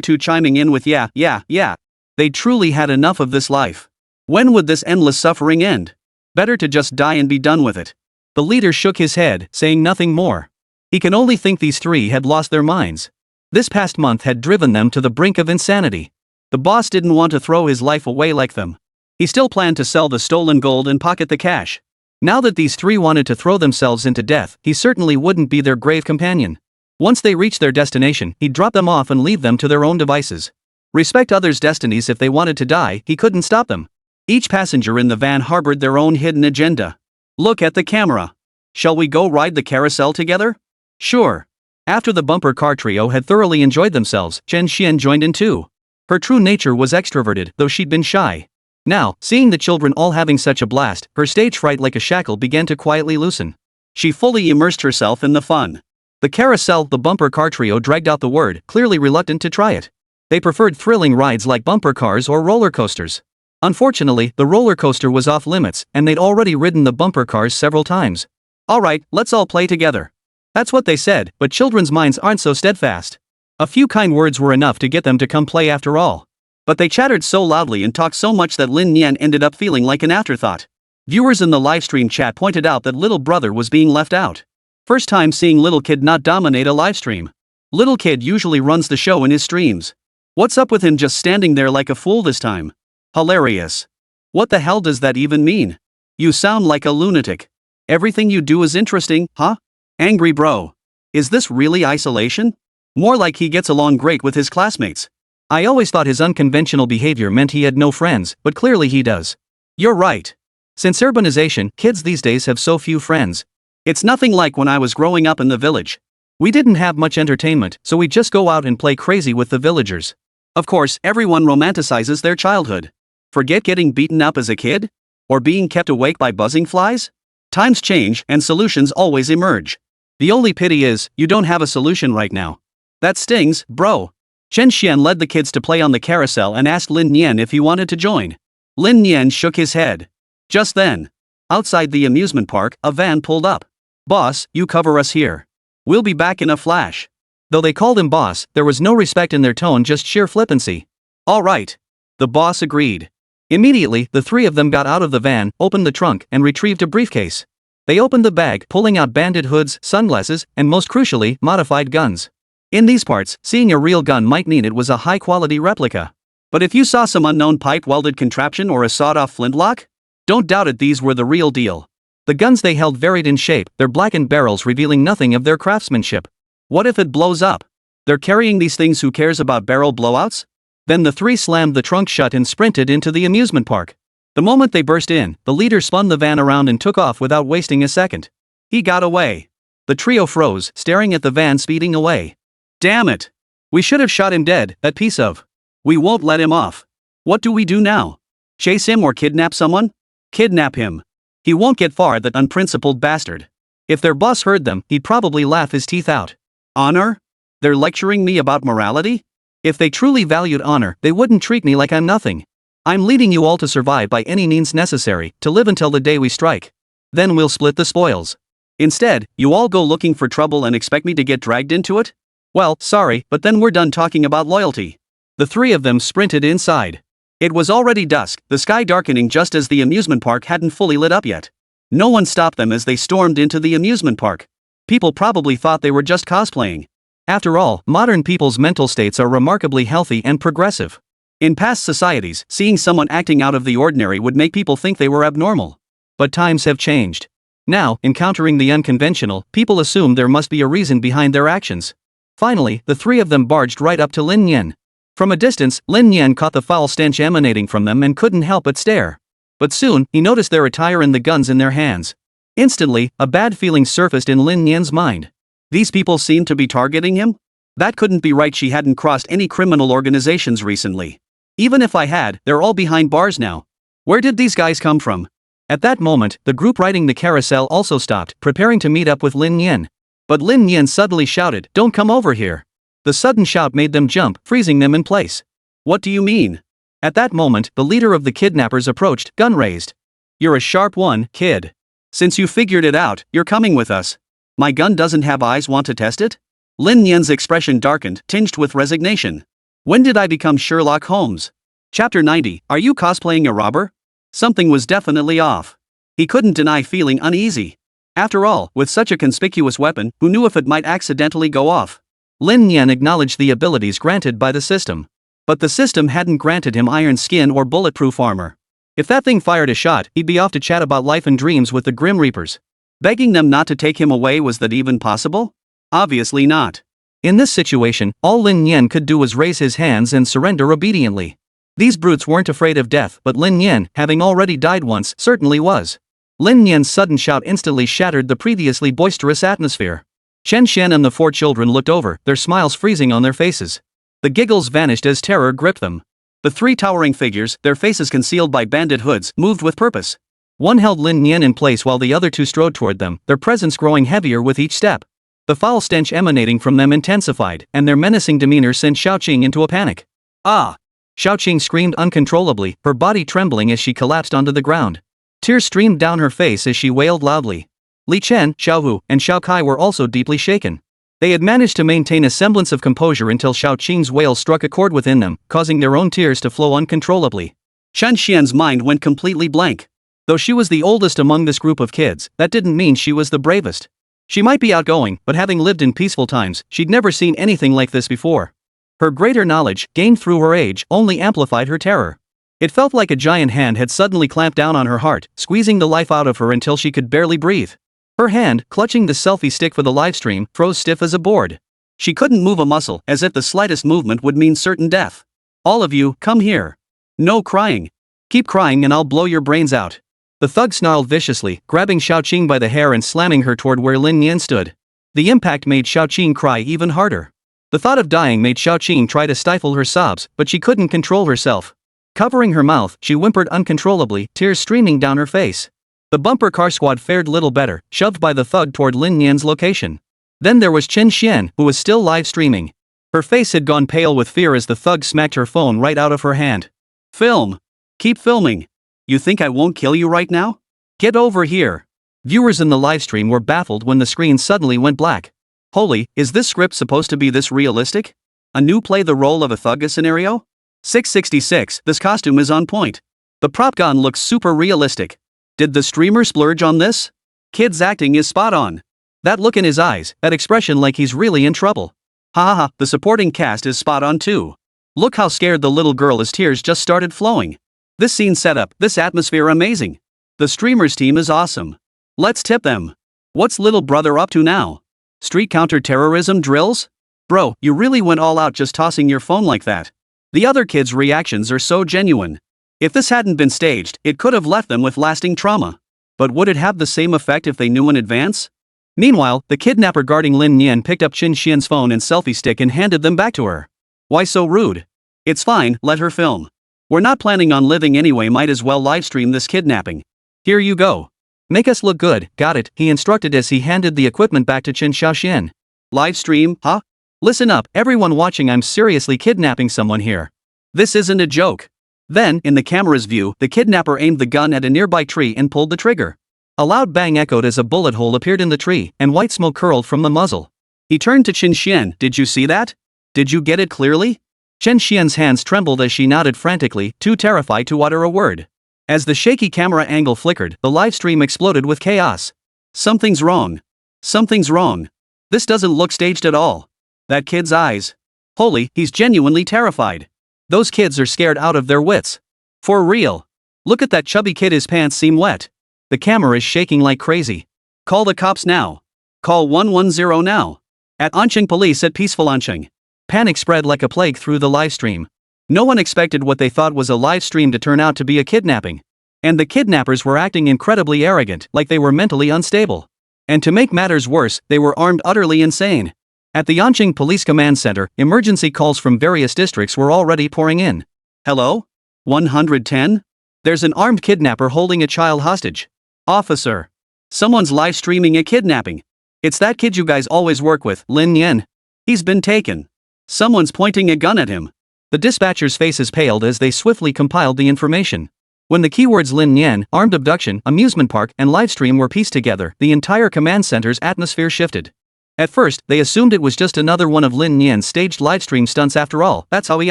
two chiming in with yeah. They truly had enough of this life. When would this endless suffering end? Better to just die and be done with it. The leader shook his head, saying nothing more. He can only think these three had lost their minds. This past month had driven them to the brink of insanity. The boss didn't want to throw his life away like them. He still planned to sell the stolen gold and pocket the cash. Now that these three wanted to throw themselves into death, he certainly wouldn't be their grave companion. Once they reached their destination, he'd drop them off and leave them to their own devices. Respect others' destinies. If they wanted to die, he couldn't stop them. Each passenger in the van harbored their own hidden agenda. Look at the camera. Shall we go ride the carousel together? Sure. After the bumper car trio had thoroughly enjoyed themselves, Chen Xian joined in too. Her true nature was extroverted, though she'd been shy. Now, seeing the children all having such a blast, her stage fright like a shackle began to quietly loosen. She fully immersed herself in the fun. The carousel, the bumper car trio dragged out the word, clearly reluctant to try it. They preferred thrilling rides like bumper cars or roller coasters. Unfortunately, the roller coaster was off limits, and they'd already ridden the bumper cars several times. Alright, let's all play together. That's what they said, but children's minds aren't so steadfast. A few kind words were enough to get them to come play after all. But they chattered so loudly and talked so much that Lin Nian ended up feeling like an afterthought. Viewers in the livestream chat pointed out that little brother was being left out. First time seeing little kid not dominate a livestream. Little kid usually runs the show in his streams. What's up with him just standing there like a fool this time? Hilarious. What the hell does that even mean? You sound like a lunatic. Everything you do is interesting, huh? Angry bro. Is this really isolation? More like he gets along great with his classmates. I always thought his unconventional behavior meant he had no friends, but clearly he does. You're right. Since urbanization, kids these days have so few friends. It's nothing like when I was growing up in the village. We didn't have much entertainment, so we'd just go out and play crazy with the villagers. Of course, everyone romanticizes their childhood. Forget getting beaten up as a kid? Or being kept awake by buzzing flies? Times change and solutions always emerge. The only pity is, you don't have a solution right now. That stings, bro. Chen Xian led the kids to play on the carousel and asked Lin Nian if he wanted to join. Lin Nian shook his head. Just then, outside the amusement park, a van pulled up. Boss, you cover us here. We'll be back in a flash. Though they called him boss, there was no respect in their tone, just sheer flippancy. All right. The boss agreed. Immediately, the three of them got out of the van, opened the trunk, and retrieved a briefcase. They opened the bag, pulling out bandit hoods, sunglasses, and most crucially, modified guns. In these parts, seeing a real gun might mean it was a high-quality replica. But if you saw some unknown pipe-welded contraption or a sawed-off flintlock, don't doubt it, these were the real deal. The guns they held varied in shape, their blackened barrels revealing nothing of their craftsmanship. What if it blows up? They're carrying these things, who cares about barrel blowouts? Then the three slammed the trunk shut and sprinted into the amusement park. The moment they burst in, the leader spun the van around and took off without wasting a second. He got away. The trio froze, staring at the van speeding away. Damn it! We should have shot him dead, that piece of. We won't let him off. What do we do now? Chase him or kidnap someone? Kidnap him. He won't get far, that unprincipled bastard. If their boss heard them, he'd probably laugh his teeth out. Honor? They're lecturing me about morality? If they truly valued honor, they wouldn't treat me like I'm nothing. I'm leading you all to survive by any means necessary, to live until the day we strike. Then we'll split the spoils. Instead, you all go looking for trouble and expect me to get dragged into it? Well, sorry, but then we're done talking about loyalty. The three of them sprinted inside. It was already dusk, the sky darkening just as the amusement park hadn't fully lit up yet. No one stopped them as they stormed into the amusement park. People probably thought they were just cosplaying. After all, modern people's mental states are remarkably healthy and progressive. In past societies, seeing someone acting out of the ordinary would make people think they were abnormal. But times have changed. Now, encountering the unconventional, people assume there must be a reason behind their actions. Finally, the three of them barged right up to Lin Nian. From a distance, Lin Nian caught the foul stench emanating from them and couldn't help but stare. But soon, he noticed their attire and the guns in their hands. Instantly, a bad feeling surfaced in Lin Nian's mind. These people seemed to be targeting him? That couldn't be right, she hadn't crossed any criminal organizations recently. Even if I had, they're all behind bars now. Where did these guys come from? At that moment, the group riding the carousel also stopped, preparing to meet up with Lin Nian. But Lin Nian suddenly shouted, "Don't come over here." The sudden shout made them jump, freezing them in place. What do you mean? At that moment, the leader of the kidnappers approached, gun raised. You're a sharp one, kid. Since you figured it out, you're coming with us. My gun doesn't have eyes, want to test it? Lin Nian's expression darkened, tinged with resignation. When did I become Sherlock Holmes? Chapter 90, are you cosplaying a robber? Something was definitely off. He couldn't deny feeling uneasy. After all, with such a conspicuous weapon, who knew if it might accidentally go off? Lin Nian acknowledged the abilities granted by the system. But the system hadn't granted him iron skin or bulletproof armor. If that thing fired a shot, he'd be off to chat about life and dreams with the Grim Reapers. Begging them not to take him away, was that even possible? Obviously not. In this situation, all Lin Nian could do was raise his hands and surrender obediently. These brutes weren't afraid of death, but Lin Nian, having already died once, certainly was. Lin Nian's sudden shout instantly shattered the previously boisterous atmosphere. Chen Xian and the 4 children looked over, their smiles freezing on their faces. The giggles vanished as terror gripped them. The 3 towering figures, their faces concealed by bandit hoods, moved with purpose. One held Lin Nian in place while the other 2 strode toward them, their presence growing heavier with each step. The foul stench emanating from them intensified, and their menacing demeanor sent Xiaoqing into a panic. Ah! Xiaoqing screamed uncontrollably, her body trembling as she collapsed onto the ground. Tears streamed down her face as she wailed loudly. Li Chen, Xiaohu, and Xiao Kai were also deeply shaken. They had managed to maintain a semblance of composure until Xiaoqing's wail struck a chord within them, causing their own tears to flow uncontrollably. Chen Xian's mind went completely blank. Though she was the oldest among this group of kids, that didn't mean she was the bravest. She might be outgoing, but having lived in peaceful times, she'd never seen anything like this before. Her greater knowledge, gained through her age, only amplified her terror. It felt like a giant hand had suddenly clamped down on her heart, squeezing the life out of her until she could barely breathe. Her hand, clutching the selfie stick for the livestream, froze stiff as a board. She couldn't move a muscle, as if the slightest movement would mean certain death. All of you, come here. No crying. Keep crying and I'll blow your brains out. The thug snarled viciously, grabbing Xiaoqing by the hair and slamming her toward where Lin Nian stood. The impact made Xiaoqing cry even harder. The thought of dying made Xiaoqing try to stifle her sobs, but she couldn't control herself. Covering her mouth, she whimpered uncontrollably, tears streaming down her face. The bumper car squad fared little better, shoved by the thug toward Lin Nian's location. Then there was Chen Xian, who was still live streaming. Her face had gone pale with fear as the thug smacked her phone right out of her hand. Film. Keep filming. You think I won't kill you right now? Get over here. Viewers in the livestream were baffled when the screen suddenly went black. Holy, is this script supposed to be this realistic? A new play the role of a thugga scenario? 666, this costume is on point. The prop gun looks super realistic. Did the streamer splurge on this? Kid's acting is spot on. That look in his eyes, that expression like he's really in trouble. Ha ha ha, the supporting cast is spot on too. Look how scared the little girl is, tears just started flowing. This scene setup, this atmosphere amazing. The streamers team is awesome. Let's tip them. What's little brother up to now? Street counter-terrorism drills? Bro, you really went all out just tossing your phone like that. The other kids' reactions are so genuine. If this hadn't been staged, it could have left them with lasting trauma. But would it have the same effect if they knew in advance? Meanwhile, the kidnapper guarding Lin Nian picked up Chen Xian's phone and selfie stick and handed them back to her. Why so rude? It's fine, let her film. We're not planning on living anyway, might as well livestream this kidnapping. Here you go. Make us look good, got it, he instructed as he handed the equipment back to Chen Xiaoxian. Livestream, huh? Listen up, everyone watching, I'm seriously kidnapping someone here. This isn't a joke. Then, in the camera's view, the kidnapper aimed the gun at a nearby tree and pulled the trigger. A loud bang echoed as a bullet hole appeared in the tree, and white smoke curled from the muzzle. He turned to Chen Xian, did you see that? Did you get it clearly? Chen Xian's hands trembled as she nodded frantically, too terrified to utter a word. As the shaky camera angle flickered, the live stream exploded with chaos. Something's wrong. Something's wrong. This doesn't look staged at all. That kid's eyes. Holy, he's genuinely terrified. Those kids are scared out of their wits. For real. Look at that chubby kid, his pants seem wet. The camera is shaking like crazy. Call the cops now. Call 110 now. At Anqing Police at Peaceful Anqing. Panic spread like a plague through the live stream. No one expected what they thought was a live stream to turn out to be a kidnapping. And the kidnappers were acting incredibly arrogant, like they were mentally unstable. And to make matters worse, they were armed utterly insane. At the Anqing Police Command Center, emergency calls from various districts were already pouring in. Hello? 110? There's an armed kidnapper holding a child hostage. Officer. Someone's live streaming a kidnapping. It's that kid you guys always work with, Lin Nian. He's been taken. Someone's pointing a gun at him. The dispatchers' faces paled as they swiftly compiled the information. When the keywords Lin Nian, armed abduction, amusement park, and livestream were pieced together, the entire command center's atmosphere shifted. At first, they assumed it was just another one of Lin Nian's staged livestream stunts after all, that's how he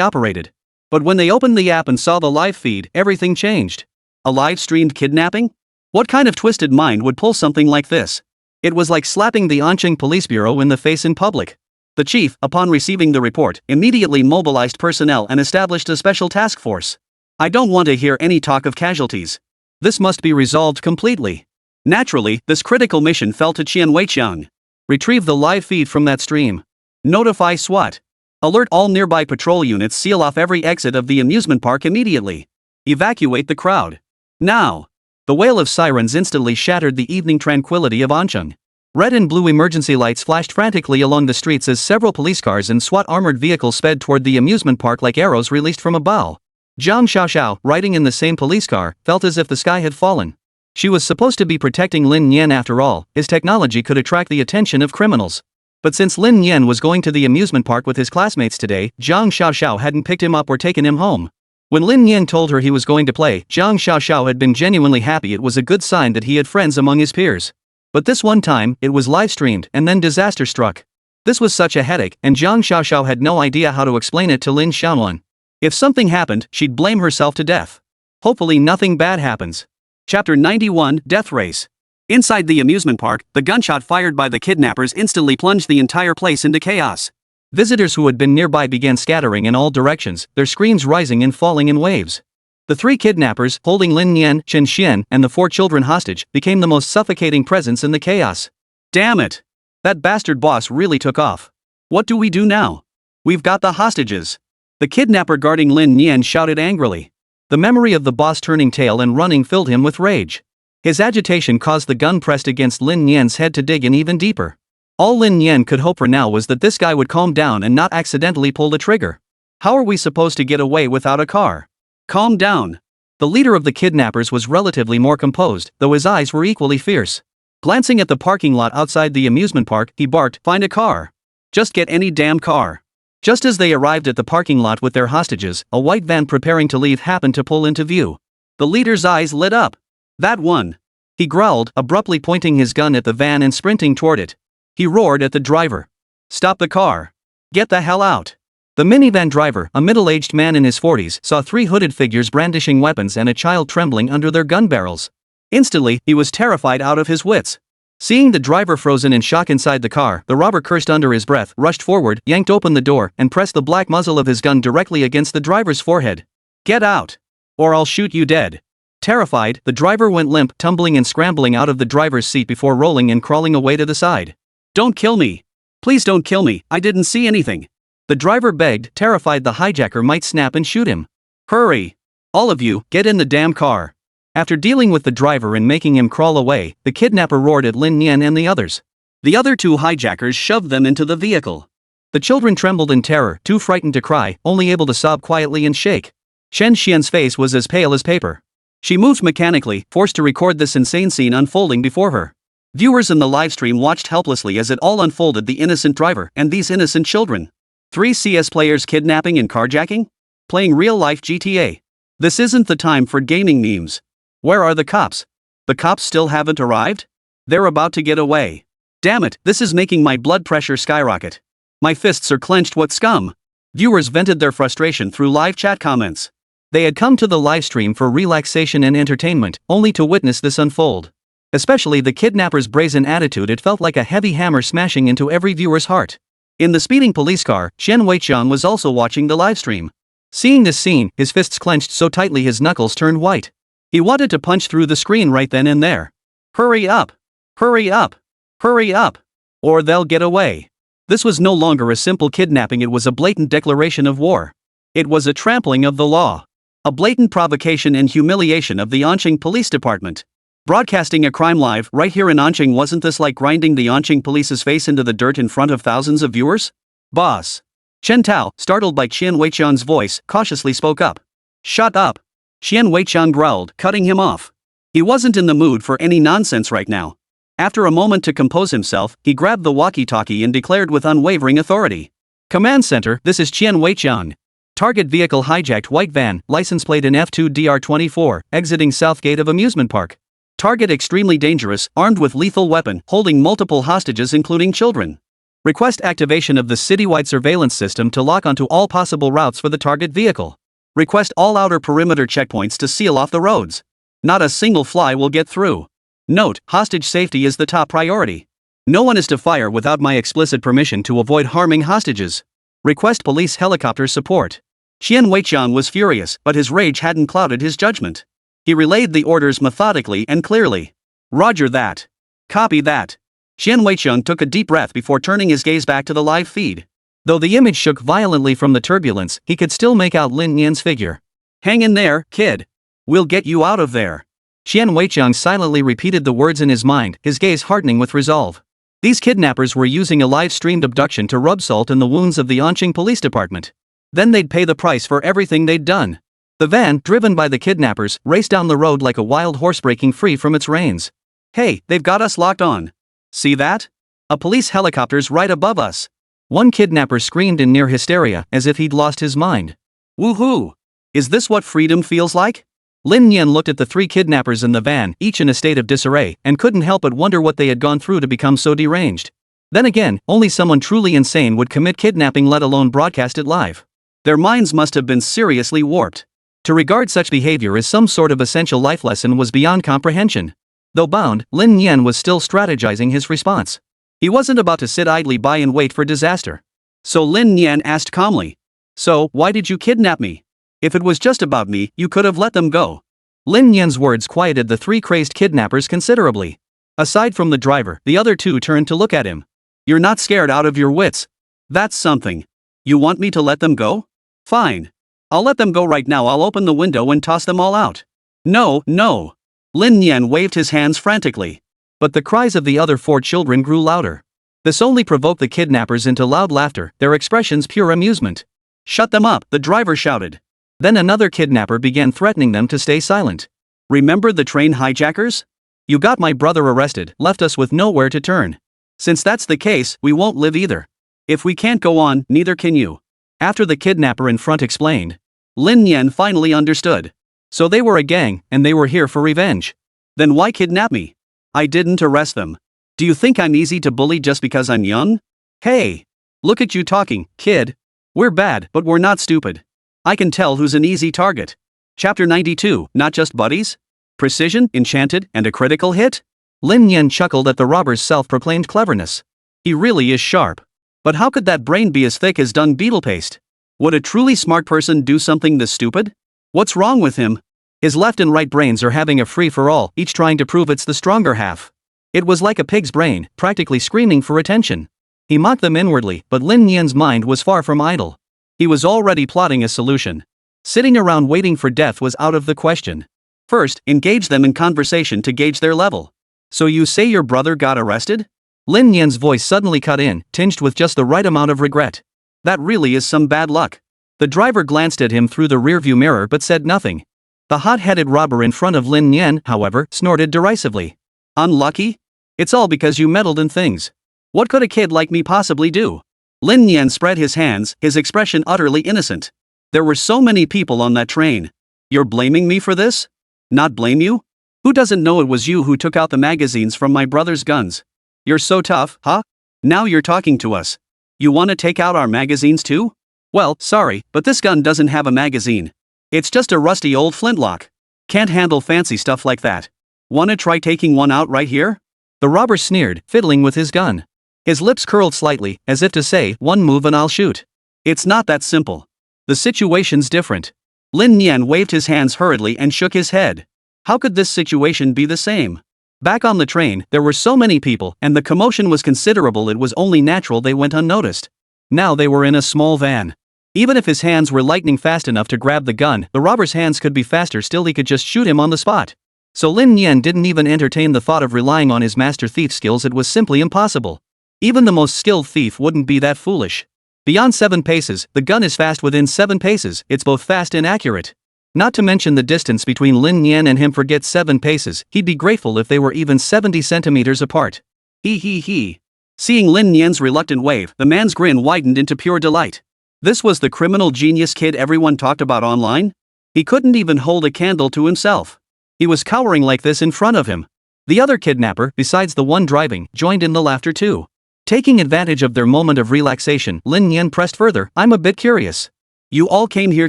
operated. But when they opened the app and saw the live feed, everything changed. A live-streamed kidnapping? What kind of twisted mind would pull something like this? It was like slapping the Anqing Police Bureau in the face in public. The chief, upon receiving the report, immediately mobilized personnel and established a special task force. I don't want to hear any talk of casualties. This must be resolved completely. Naturally, this critical mission fell to Qian Weiqiang. Retrieve the live feed from that stream. Notify SWAT. Alert all nearby patrol units, seal off every exit of the amusement park immediately. Evacuate the crowd. Now. The wail of sirens instantly shattered the evening tranquility of Anqing. Red and blue emergency lights flashed frantically along the streets as several police cars and SWAT armored vehicles sped toward the amusement park like arrows released from a bow. Zhang Xiaoxiao, riding in the same police car, felt as if the sky had fallen. She was supposed to be protecting Lin Nian after all, his technology could attract the attention of criminals. But since Lin Nian was going to the amusement park with his classmates today, Zhang Xiaoxiao hadn't picked him up or taken him home. When Lin Nian told her he was going to play, Zhang Xiaoxiao had been genuinely happy. It was a good sign that he had friends among his peers. But this one time, it was live-streamed, and then disaster struck. This was such a headache, and Zhang Xiaoxiao had no idea how to explain it to Lin Xiaonuan. If something happened, she'd blame herself to death. Hopefully nothing bad happens. Chapter 91, Death Race. Inside the amusement park, the gunshot fired by the kidnappers instantly plunged the entire place into chaos. Visitors who had been nearby began scattering in all directions, their screams rising and falling in waves. The three kidnappers, holding Lin Nian, Chen Xian, and the 4 children hostage, became the most suffocating presence in the chaos. Damn it! That bastard boss really took off. What do we do now? We've got the hostages. The kidnapper guarding Lin Nian shouted angrily. The memory of the boss turning tail and running filled him with rage. His agitation caused the gun pressed against Lin Nian's head to dig in even deeper. All Lin Nian could hope for now was that this guy would calm down and not accidentally pull the trigger. How are we supposed to get away without a car? Calm down. The leader of the kidnappers was relatively more composed, though his eyes were equally fierce. Glancing at the parking lot outside the amusement park, he barked, "Find a car. Just get any damn car." Just as they arrived at the parking lot with their hostages, a white van preparing to leave happened to pull into view. The leader's eyes lit up. That one. He growled, abruptly pointing his gun at the van and sprinting toward it. He roared at the driver. "Stop the car. Get the hell out." The minivan driver, a middle-aged man in his 40s, saw 3 hooded figures brandishing weapons and a child trembling under their gun barrels. Instantly, he was terrified out of his wits. Seeing the driver frozen in shock inside the car, the robber cursed under his breath, rushed forward, yanked open the door, and pressed the black muzzle of his gun directly against the driver's forehead. "Get out! Or I'll shoot you dead." Terrified, the driver went limp, tumbling and scrambling out of the driver's seat before rolling and crawling away to the side. "Don't kill me. Please don't kill me, I didn't see anything." The driver begged, terrified the hijacker might snap and shoot him. "Hurry! All of you, get in the damn car." After dealing with the driver and making him crawl away, the kidnapper roared at Lin Nian and the others. The other 2 hijackers shoved them into the vehicle. The children trembled in terror, too frightened to cry, only able to sob quietly and shake. Chen Xian's face was as pale as paper. She moved mechanically, forced to record this insane scene unfolding before her. Viewers in the livestream watched helplessly as it all unfolded: the innocent driver and these innocent children. 3 CS players kidnapping and carjacking? Playing real-life GTA. This isn't the time for gaming memes. Where are the cops? The cops still haven't arrived? They're about to get away. Damn it, this is making my blood pressure skyrocket. My fists are clenched. What scum? Viewers vented their frustration through live chat comments. They had come to the livestream for relaxation and entertainment, only to witness this unfold. Especially the kidnapper's brazen attitude, it felt like a heavy hammer smashing into every viewer's heart. In the speeding police car, Qian Weiqiang was also watching the livestream. Seeing this scene, his fists clenched so tightly his knuckles turned white. He wanted to punch through the screen right then and there. Hurry up! Hurry up! Hurry up! Or they'll get away. This was no longer a simple kidnapping, it was a blatant declaration of war. It was a trampling of the law. A blatant provocation and humiliation of the Anqing Police Department. Broadcasting a crime live right here in Anqing, wasn't this like grinding the Anqing police's face into the dirt in front of thousands of viewers? Boss. Chen Tao, startled by Qian Weiqiang's voice, cautiously spoke up. Shut up. Qian Weiqiang growled, cutting him off. He wasn't in the mood for any nonsense right now. After a moment to compose himself, he grabbed the walkie-talkie and declared with unwavering authority. Command Center, this is Qian Weiqiang. Target vehicle hijacked white van, license plate in F2DR24, exiting south gate of amusement park. Target extremely dangerous, armed with lethal weapon, holding multiple hostages including children. Request activation of the citywide surveillance system to lock onto all possible routes for the target vehicle. Request all outer perimeter checkpoints to seal off the roads. Not a single fly will get through. Note, hostage safety is the top priority. No one is to fire without my explicit permission to avoid harming hostages. Request police helicopter support. Qian Weiqiang was furious, but his rage hadn't clouded his judgment. He relayed the orders methodically and clearly. Roger that. Copy that. Qian Weiqiang took a deep breath before turning his gaze back to the live feed. Though the image shook violently from the turbulence, he could still make out Lin Nian's figure. Hang in there, kid. We'll get you out of there. Qian Weiqiang silently repeated the words in his mind, his gaze hardening with resolve. These kidnappers were using a live-streamed abduction to rub salt in the wounds of the Anqing Police Department. Then they'd pay the price for everything they'd done. The van, driven by the kidnappers, raced down the road like a wild horse breaking free from its reins. Hey, they've got us locked on. See that? A police helicopter's right above us. One kidnapper screamed in near hysteria, as if he'd lost his mind. Woohoo! Is this what freedom feels like? Lin Nian looked at the three kidnappers in the van, each in a state of disarray, and couldn't help but wonder what they had gone through to become so deranged. Then again, only someone truly insane would commit kidnapping, let alone broadcast it live. Their minds must have been seriously warped. To regard such behavior as some sort of essential life lesson was beyond comprehension. Though bound, Lin Nian was still strategizing his response. He wasn't about to sit idly by and wait for disaster. So Lin Nian asked calmly. So, why did you kidnap me? If it was just about me, you could have let them go. Lin Nian's words quieted the three crazed kidnappers considerably. Aside from the driver, the other two turned to look at him. You're not scared out of your wits. That's something. You want me to let them go? Fine. I'll let them go right now. I'll open the window and toss them all out. No, no. Lin Nian waved his hands frantically. But the cries of the other four children grew louder. This only provoked the kidnappers into loud laughter, their expressions pure amusement. Shut them up, the driver shouted. Then another kidnapper began threatening them to stay silent. Remember the train hijackers? You got my brother arrested, left us with nowhere to turn. Since that's the case, we won't live either. If we can't go on, neither can you. After the kidnapper in front explained, Lin Nian finally understood. So they were a gang, and they were here for revenge. Then why kidnap me? I didn't arrest them. Do you think I'm easy to bully just because I'm young? Hey! Look at you talking, kid. We're bad, but we're not stupid. I can tell who's an easy target. Chapter 92, not just buddies? Precision, enchanted, and a critical hit? Lin Nian chuckled at the robber's self-proclaimed cleverness. He really is sharp. But how could that brain be as thick as dung beetle paste? Would a truly smart person do something this stupid? What's wrong with him? His left and right brains are having a free-for-all, each trying to prove it's the stronger half. It was like a pig's brain, practically screaming for attention. He mocked them inwardly, but Lin Nian's mind was far from idle. He was already plotting a solution. Sitting around waiting for death was out of the question. First, engage them in conversation to gauge their level. So you say your brother got arrested? Lin Nian's voice suddenly cut in, tinged with just the right amount of regret. That really is some bad luck. The driver glanced at him through the rearview mirror but said nothing. The hot-headed robber in front of Lin Nian, however, snorted derisively. Unlucky? It's all because you meddled in things. What could a kid like me possibly do? Lin Nian spread his hands, his expression utterly innocent. There were so many people on that train. You're blaming me for this? Not blame you? Who doesn't know it was you who took out the magazines from my brother's guns? You're so tough, huh? Now you're talking to us. You want to take out our magazines too? Well, sorry, but this gun doesn't have a magazine. It's just a rusty old flintlock. Can't handle fancy stuff like that. Wanna try taking one out right here? The robber sneered, fiddling with his gun. His lips curled slightly, as if to say, one move and I'll shoot. It's not that simple. The situation's different. Lin Nian waved his hands hurriedly and shook his head. How could this situation be the same? Back on the train, there were so many people, and the commotion was considerable it was only natural they went unnoticed. Now they were in a small van. Even if his hands were lightning fast enough to grab the gun, the robber's hands could be faster still. He could just shoot him on the spot. So Lin Nian didn't even entertain the thought of relying on his master thief skills. It was simply impossible. Even the most skilled thief wouldn't be that foolish. Beyond 7 paces, the gun is fast. Within 7 paces, it's both fast and accurate. Not to mention the distance between Lin Nian and him. Forget 7 paces, he'd be grateful if they were even 70 centimeters apart. He. Seeing Lin Nian's reluctant wave, the man's grin widened into pure delight. This was the criminal genius kid everyone talked about online? He couldn't even hold a candle to himself. He was cowering like this in front of him. The other kidnapper, besides the one driving, joined in the laughter too. Taking advantage of their moment of relaxation, Lin Nian pressed further. I'm a bit curious. You all came here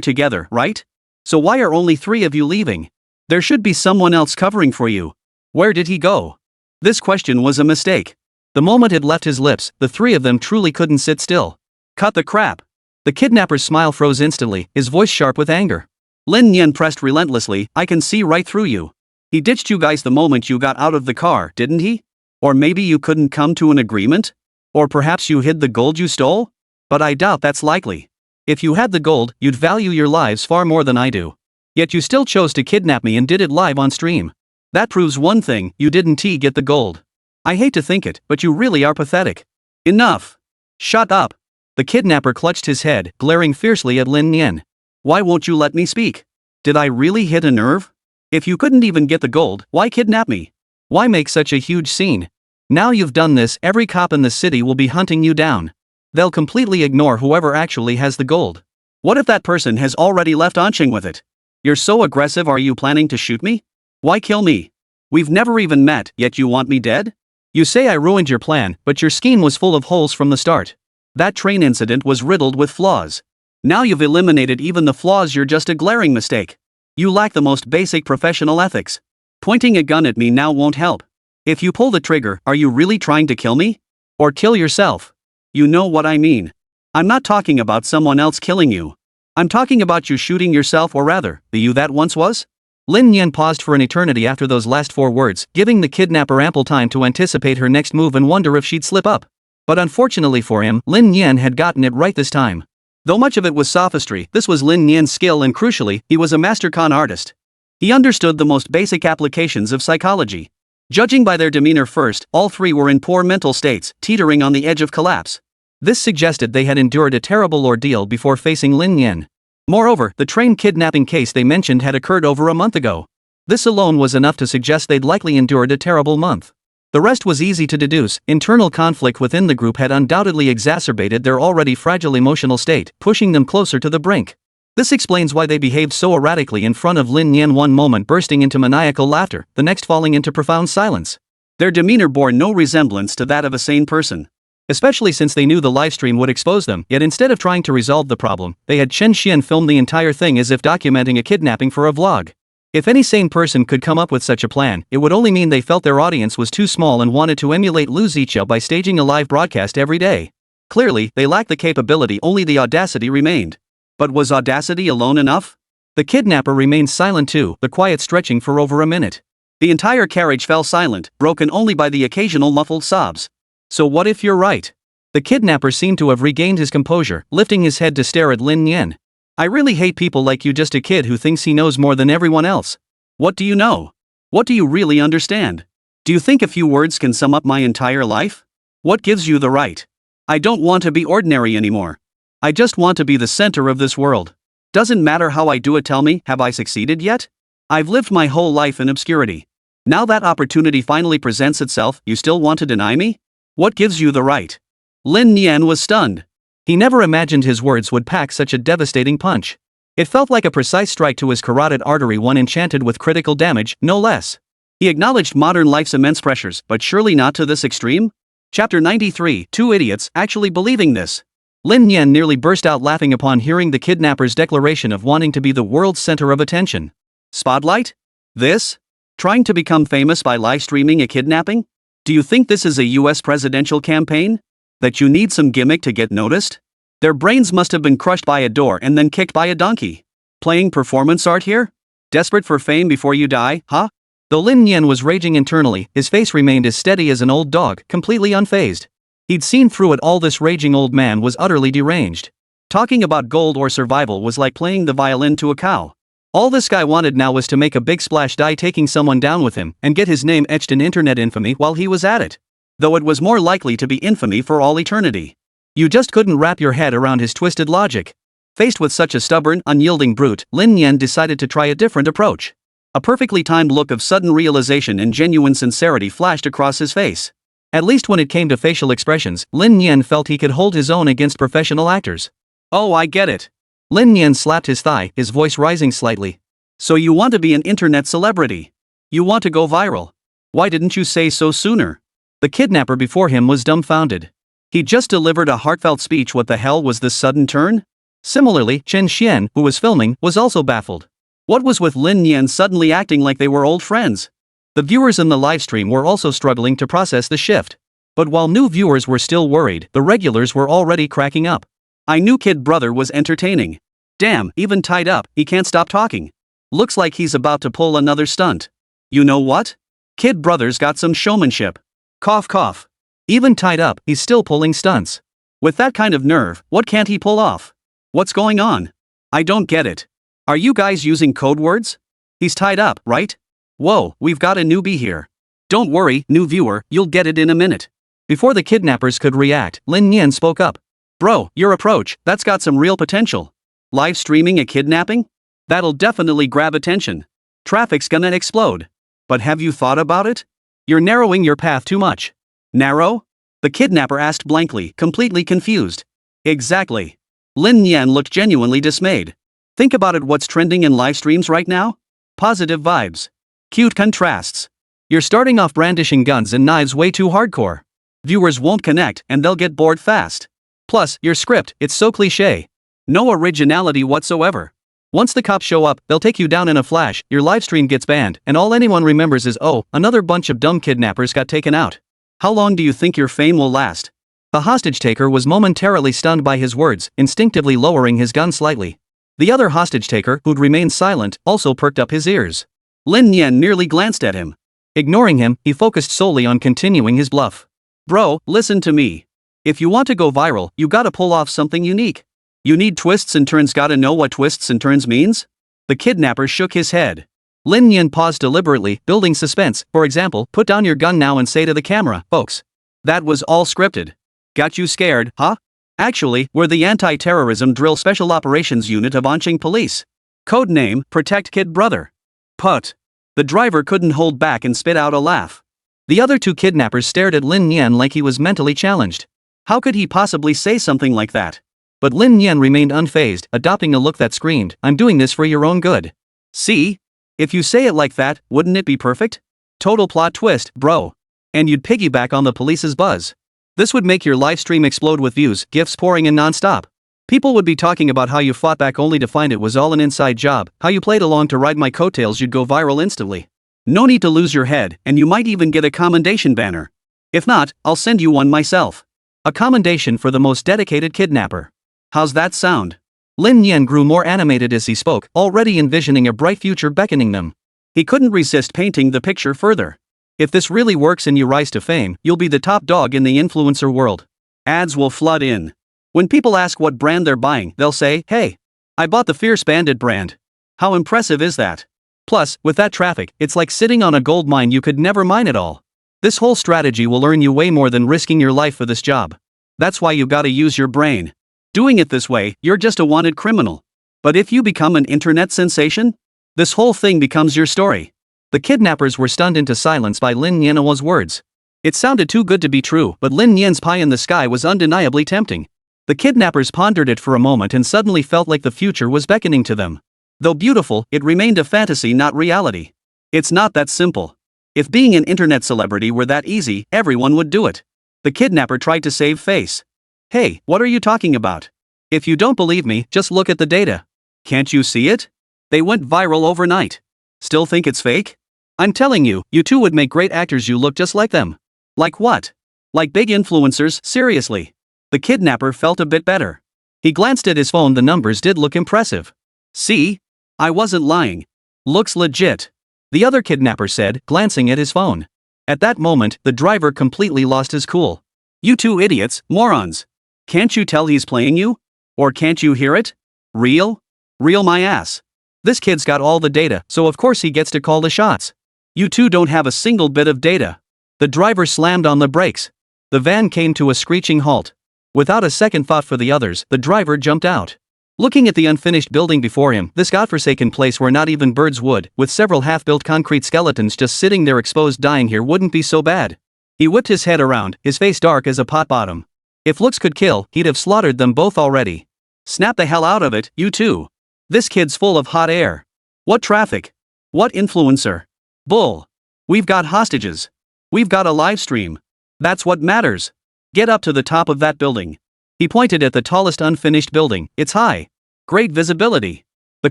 together, right? So why are only 3 of you leaving? There should be someone else covering for you. Where did he go? This question was a mistake. The moment it left his lips, the 3 of them truly couldn't sit still. Cut the crap. The kidnapper's smile froze instantly, his voice sharp with anger. Lin Nian pressed relentlessly. I can see right through you. He ditched you guys the moment you got out of the car, didn't he? Or maybe you couldn't come to an agreement? Or perhaps you hid the gold you stole? But I doubt that's likely. If you had the gold, you'd value your lives far more than I do. Yet you still chose to kidnap me and did it live on stream. That proves one thing, you didn't get the gold. I hate to think it, but you really are pathetic. Enough. Shut up. The kidnapper clutched his head, glaring fiercely at Lin Nian. Why won't you let me speak? Did I really hit a nerve? If you couldn't even get the gold, why kidnap me? Why make such a huge scene? Now you've done this, every cop in the city will be hunting you down. They'll completely ignore whoever actually has the gold. What if that person has already left Anqing with it? You're so aggressive, are you planning to shoot me? Why kill me? We've never even met, yet you want me dead? You say I ruined your plan, but your scheme was full of holes from the start. That train incident was riddled with flaws. Now you've eliminated even the flaws, you're just a glaring mistake. You lack the most basic professional ethics. Pointing a gun at me now won't help. If you pull the trigger, are you really trying to kill me? Or kill yourself? You know what I mean. I'm not talking about someone else killing you. I'm talking about you shooting yourself, or rather, the you that once was? Lin Nian paused for an eternity after those last 4 words, giving the kidnapper ample time to anticipate her next move and wonder if she'd slip up. But unfortunately for him, Lin Nian had gotten it right this time. Though much of it was sophistry, this was Lin Nian's skill, and crucially, he was a master con artist. He understood the most basic applications of psychology. Judging by their demeanor first, all 3 were in poor mental states, teetering on the edge of collapse. This suggested they had endured a terrible ordeal before facing Lin Nian. Moreover, the train kidnapping case they mentioned had occurred over a month ago. This alone was enough to suggest they'd likely endured a terrible month. The rest was easy to deduce. Internal conflict within the group had undoubtedly exacerbated their already fragile emotional state, pushing them closer to the brink. This explains why they behaved so erratically in front of Lin Nian, one moment bursting into maniacal laughter, the next falling into profound silence. Their demeanor bore no resemblance to that of a sane person. Especially since they knew the livestream would expose them, yet instead of trying to resolve the problem, they had Chen Xian film the entire thing as if documenting a kidnapping for a vlog. If any sane person could come up with such a plan, it would only mean they felt their audience was too small and wanted to emulate Lu Ziqiu by staging a live broadcast every day. Clearly, they lacked the capability, only the audacity remained. But was audacity alone enough? The kidnapper remained silent too, the quiet stretching for over a minute. The entire carriage fell silent, broken only by the occasional muffled sobs. So what if you're right? The kidnapper seemed to have regained his composure, lifting his head to stare at Lin Nian. I really hate people like you, just a kid who thinks he knows more than everyone else. What do you know? What do you really understand? Do you think a few words can sum up my entire life? What gives you the right? I don't want to be ordinary anymore. I just want to be the center of this world. Doesn't matter how I do it, tell me, have I succeeded yet? I've lived my whole life in obscurity. Now that opportunity finally presents itself, you still want to deny me? What gives you the right? Lin Nian was stunned. He never imagined his words would pack such a devastating punch. It felt like a precise strike to his carotid artery, one enchanted with critical damage, no less. He acknowledged modern life's immense pressures, but surely not to this extreme? Chapter 93, 2 idiots actually believing this. Lin Nian nearly burst out laughing upon hearing the kidnapper's declaration of wanting to be the world's center of attention. Spotlight? This? Trying to become famous by live streaming a kidnapping? Do you think this is a US presidential campaign? That you need some gimmick to get noticed? Their brains must have been crushed by a door and then kicked by a donkey. Playing performance art here? Desperate for fame before you die, huh? Though Lin Nian was raging internally, his face remained as steady as an old dog, completely unfazed. He'd seen through it all. This raging old man was utterly deranged. Talking about gold or survival was like playing the violin to a cow. All this guy wanted now was to make a big splash, die taking someone down with him, and get his name etched in internet infamy while he was at it. Though it was more likely to be infamy for all eternity. You just couldn't wrap your head around his twisted logic. Faced with such a stubborn, unyielding brute, Lin Nian decided to try a different approach. A perfectly timed look of sudden realization and genuine sincerity flashed across his face. At least when it came to facial expressions, Lin Nian felt he could hold his own against professional actors. Oh, I get it. Lin Nian slapped his thigh, his voice rising slightly. So you want to be an internet celebrity? You want to go viral? Why didn't you say so sooner? The kidnapper before him was dumbfounded. He just delivered a heartfelt speech. What the hell was this sudden turn? Similarly, Chen Xian, who was filming, was also baffled. What was with Lin Nian suddenly acting like they were old friends? The viewers in the livestream were also struggling to process the shift. But while new viewers were still worried, the regulars were already cracking up. I knew Kid Brother was entertaining. Damn, even tied up, he can't stop talking. Looks like he's about to pull another stunt. You know what? Kid Brother's got some showmanship. Cough cough. Even tied up, he's still pulling stunts. With that kind of nerve, what can't he pull off? What's going on? I don't get it. Are you guys using code words? He's tied up, right? Whoa, we've got a newbie here. Don't worry, new viewer, you'll get it in a minute. Before the kidnappers could react, Lin Nian spoke up. Bro, your approach, that's got some real potential. Live streaming a kidnapping? That'll definitely grab attention. Traffic's gonna explode. But have you thought about it? You're narrowing your path too much. Narrow? The kidnapper asked blankly, completely confused. Exactly. Lin Nian looked genuinely dismayed. Think about it, what's trending in live streams right now? Positive vibes. Cute contrasts. You're starting off brandishing guns and knives way too hardcore. Viewers won't connect and they'll get bored fast. Plus, your script, it's so cliché. No originality whatsoever. Once the cops show up, they'll take you down in a flash, your livestream gets banned, and all anyone remembers is, oh, another bunch of dumb kidnappers got taken out. How long do you think your fame will last? The hostage taker was momentarily stunned by his words, instinctively lowering his gun slightly. The other hostage taker, who'd remained silent, also perked up his ears. Lin Nian nearly glanced at him. Ignoring him, he focused solely on continuing his bluff. Bro, listen to me. If you want to go viral, you gotta pull off something unique. You need twists and turns. Gotta know what twists and turns means? The kidnapper shook his head. Lin Nian paused deliberately, building suspense. For example, put down your gun now and say to the camera, folks. That was all scripted. Got you scared, huh? Actually, we're the Anti-Terrorism Drill Special Operations Unit of Anqing Police. Code name, Protect Kid Brother. Put. The driver couldn't hold back and spit out a laugh. The other two kidnappers stared at Lin Nian like he was mentally challenged. How could he possibly say something like that? But Lin Nian remained unfazed, adopting a look that screamed, I'm doing this for your own good. See? If you say it like that, wouldn't it be perfect? Total plot twist, bro. And you'd piggyback on the police's buzz. This would make your live stream explode with views, gifts pouring in non-stop. People would be talking about how you fought back only to find it was all an inside job, how you played along to ride my coattails. You'd go viral instantly. No need to lose your head, and you might even get a commendation banner. If not, I'll send you one myself. A commendation for the most dedicated kidnapper. How's that sound? Lin Nian grew more animated as he spoke, already envisioning a bright future beckoning them. He couldn't resist painting the picture further. If this really works and you rise to fame, you'll be the top dog in the influencer world. Ads will flood in. When people ask what brand they're buying, they'll say, hey, I bought the Fierce Bandit brand. How impressive is that? Plus, with that traffic, it's like sitting on a gold mine you could never mine at all. This whole strategy will earn you way more than risking your life for this job. That's why you gotta use your brain. Doing it this way, you're just a wanted criminal. But if you become an internet sensation, this whole thing becomes your story. The kidnappers were stunned into silence by Lin Nian's words. It sounded too good to be true, but Lin Nian's pie in the sky was undeniably tempting. The kidnappers pondered it for a moment and suddenly felt like the future was beckoning to them. Though beautiful, it remained a fantasy, not reality. It's not that simple. If being an internet celebrity were that easy, everyone would do it. The kidnapper tried to save face. Hey, what are you talking about? If you don't believe me, just look at the data. Can't you see it? They went viral overnight. Still think it's fake? I'm telling you, you two would make great actors. You look just like them. Like what? Like big influencers, seriously. The kidnapper felt a bit better. He glanced at his phone. The numbers did look impressive. See? I wasn't lying. Looks legit. The other kidnapper said, glancing at his phone. At that moment, the driver completely lost his cool. You two idiots, morons. Can't you tell he's playing you? Or can't you hear it? Real? Real my ass. This kid's got all the data, so of course he gets to call the shots. You two don't have a single bit of data. The driver slammed on the brakes. The van came to a screeching halt. Without a second thought for the others, the driver jumped out. Looking at the unfinished building before him, this godforsaken place where not even birds would, with several half-built concrete skeletons just sitting there exposed, dying here wouldn't be so bad. He whipped his head around, his face dark as a pot bottom. If looks could kill, he'd have slaughtered them both already. Snap the hell out of it, you two. This kid's full of hot air. What traffic? What influencer? Bull. We've got hostages. We've got a live stream. That's what matters. Get up to the top of that building. He pointed at the tallest unfinished building. It's high. Great visibility. The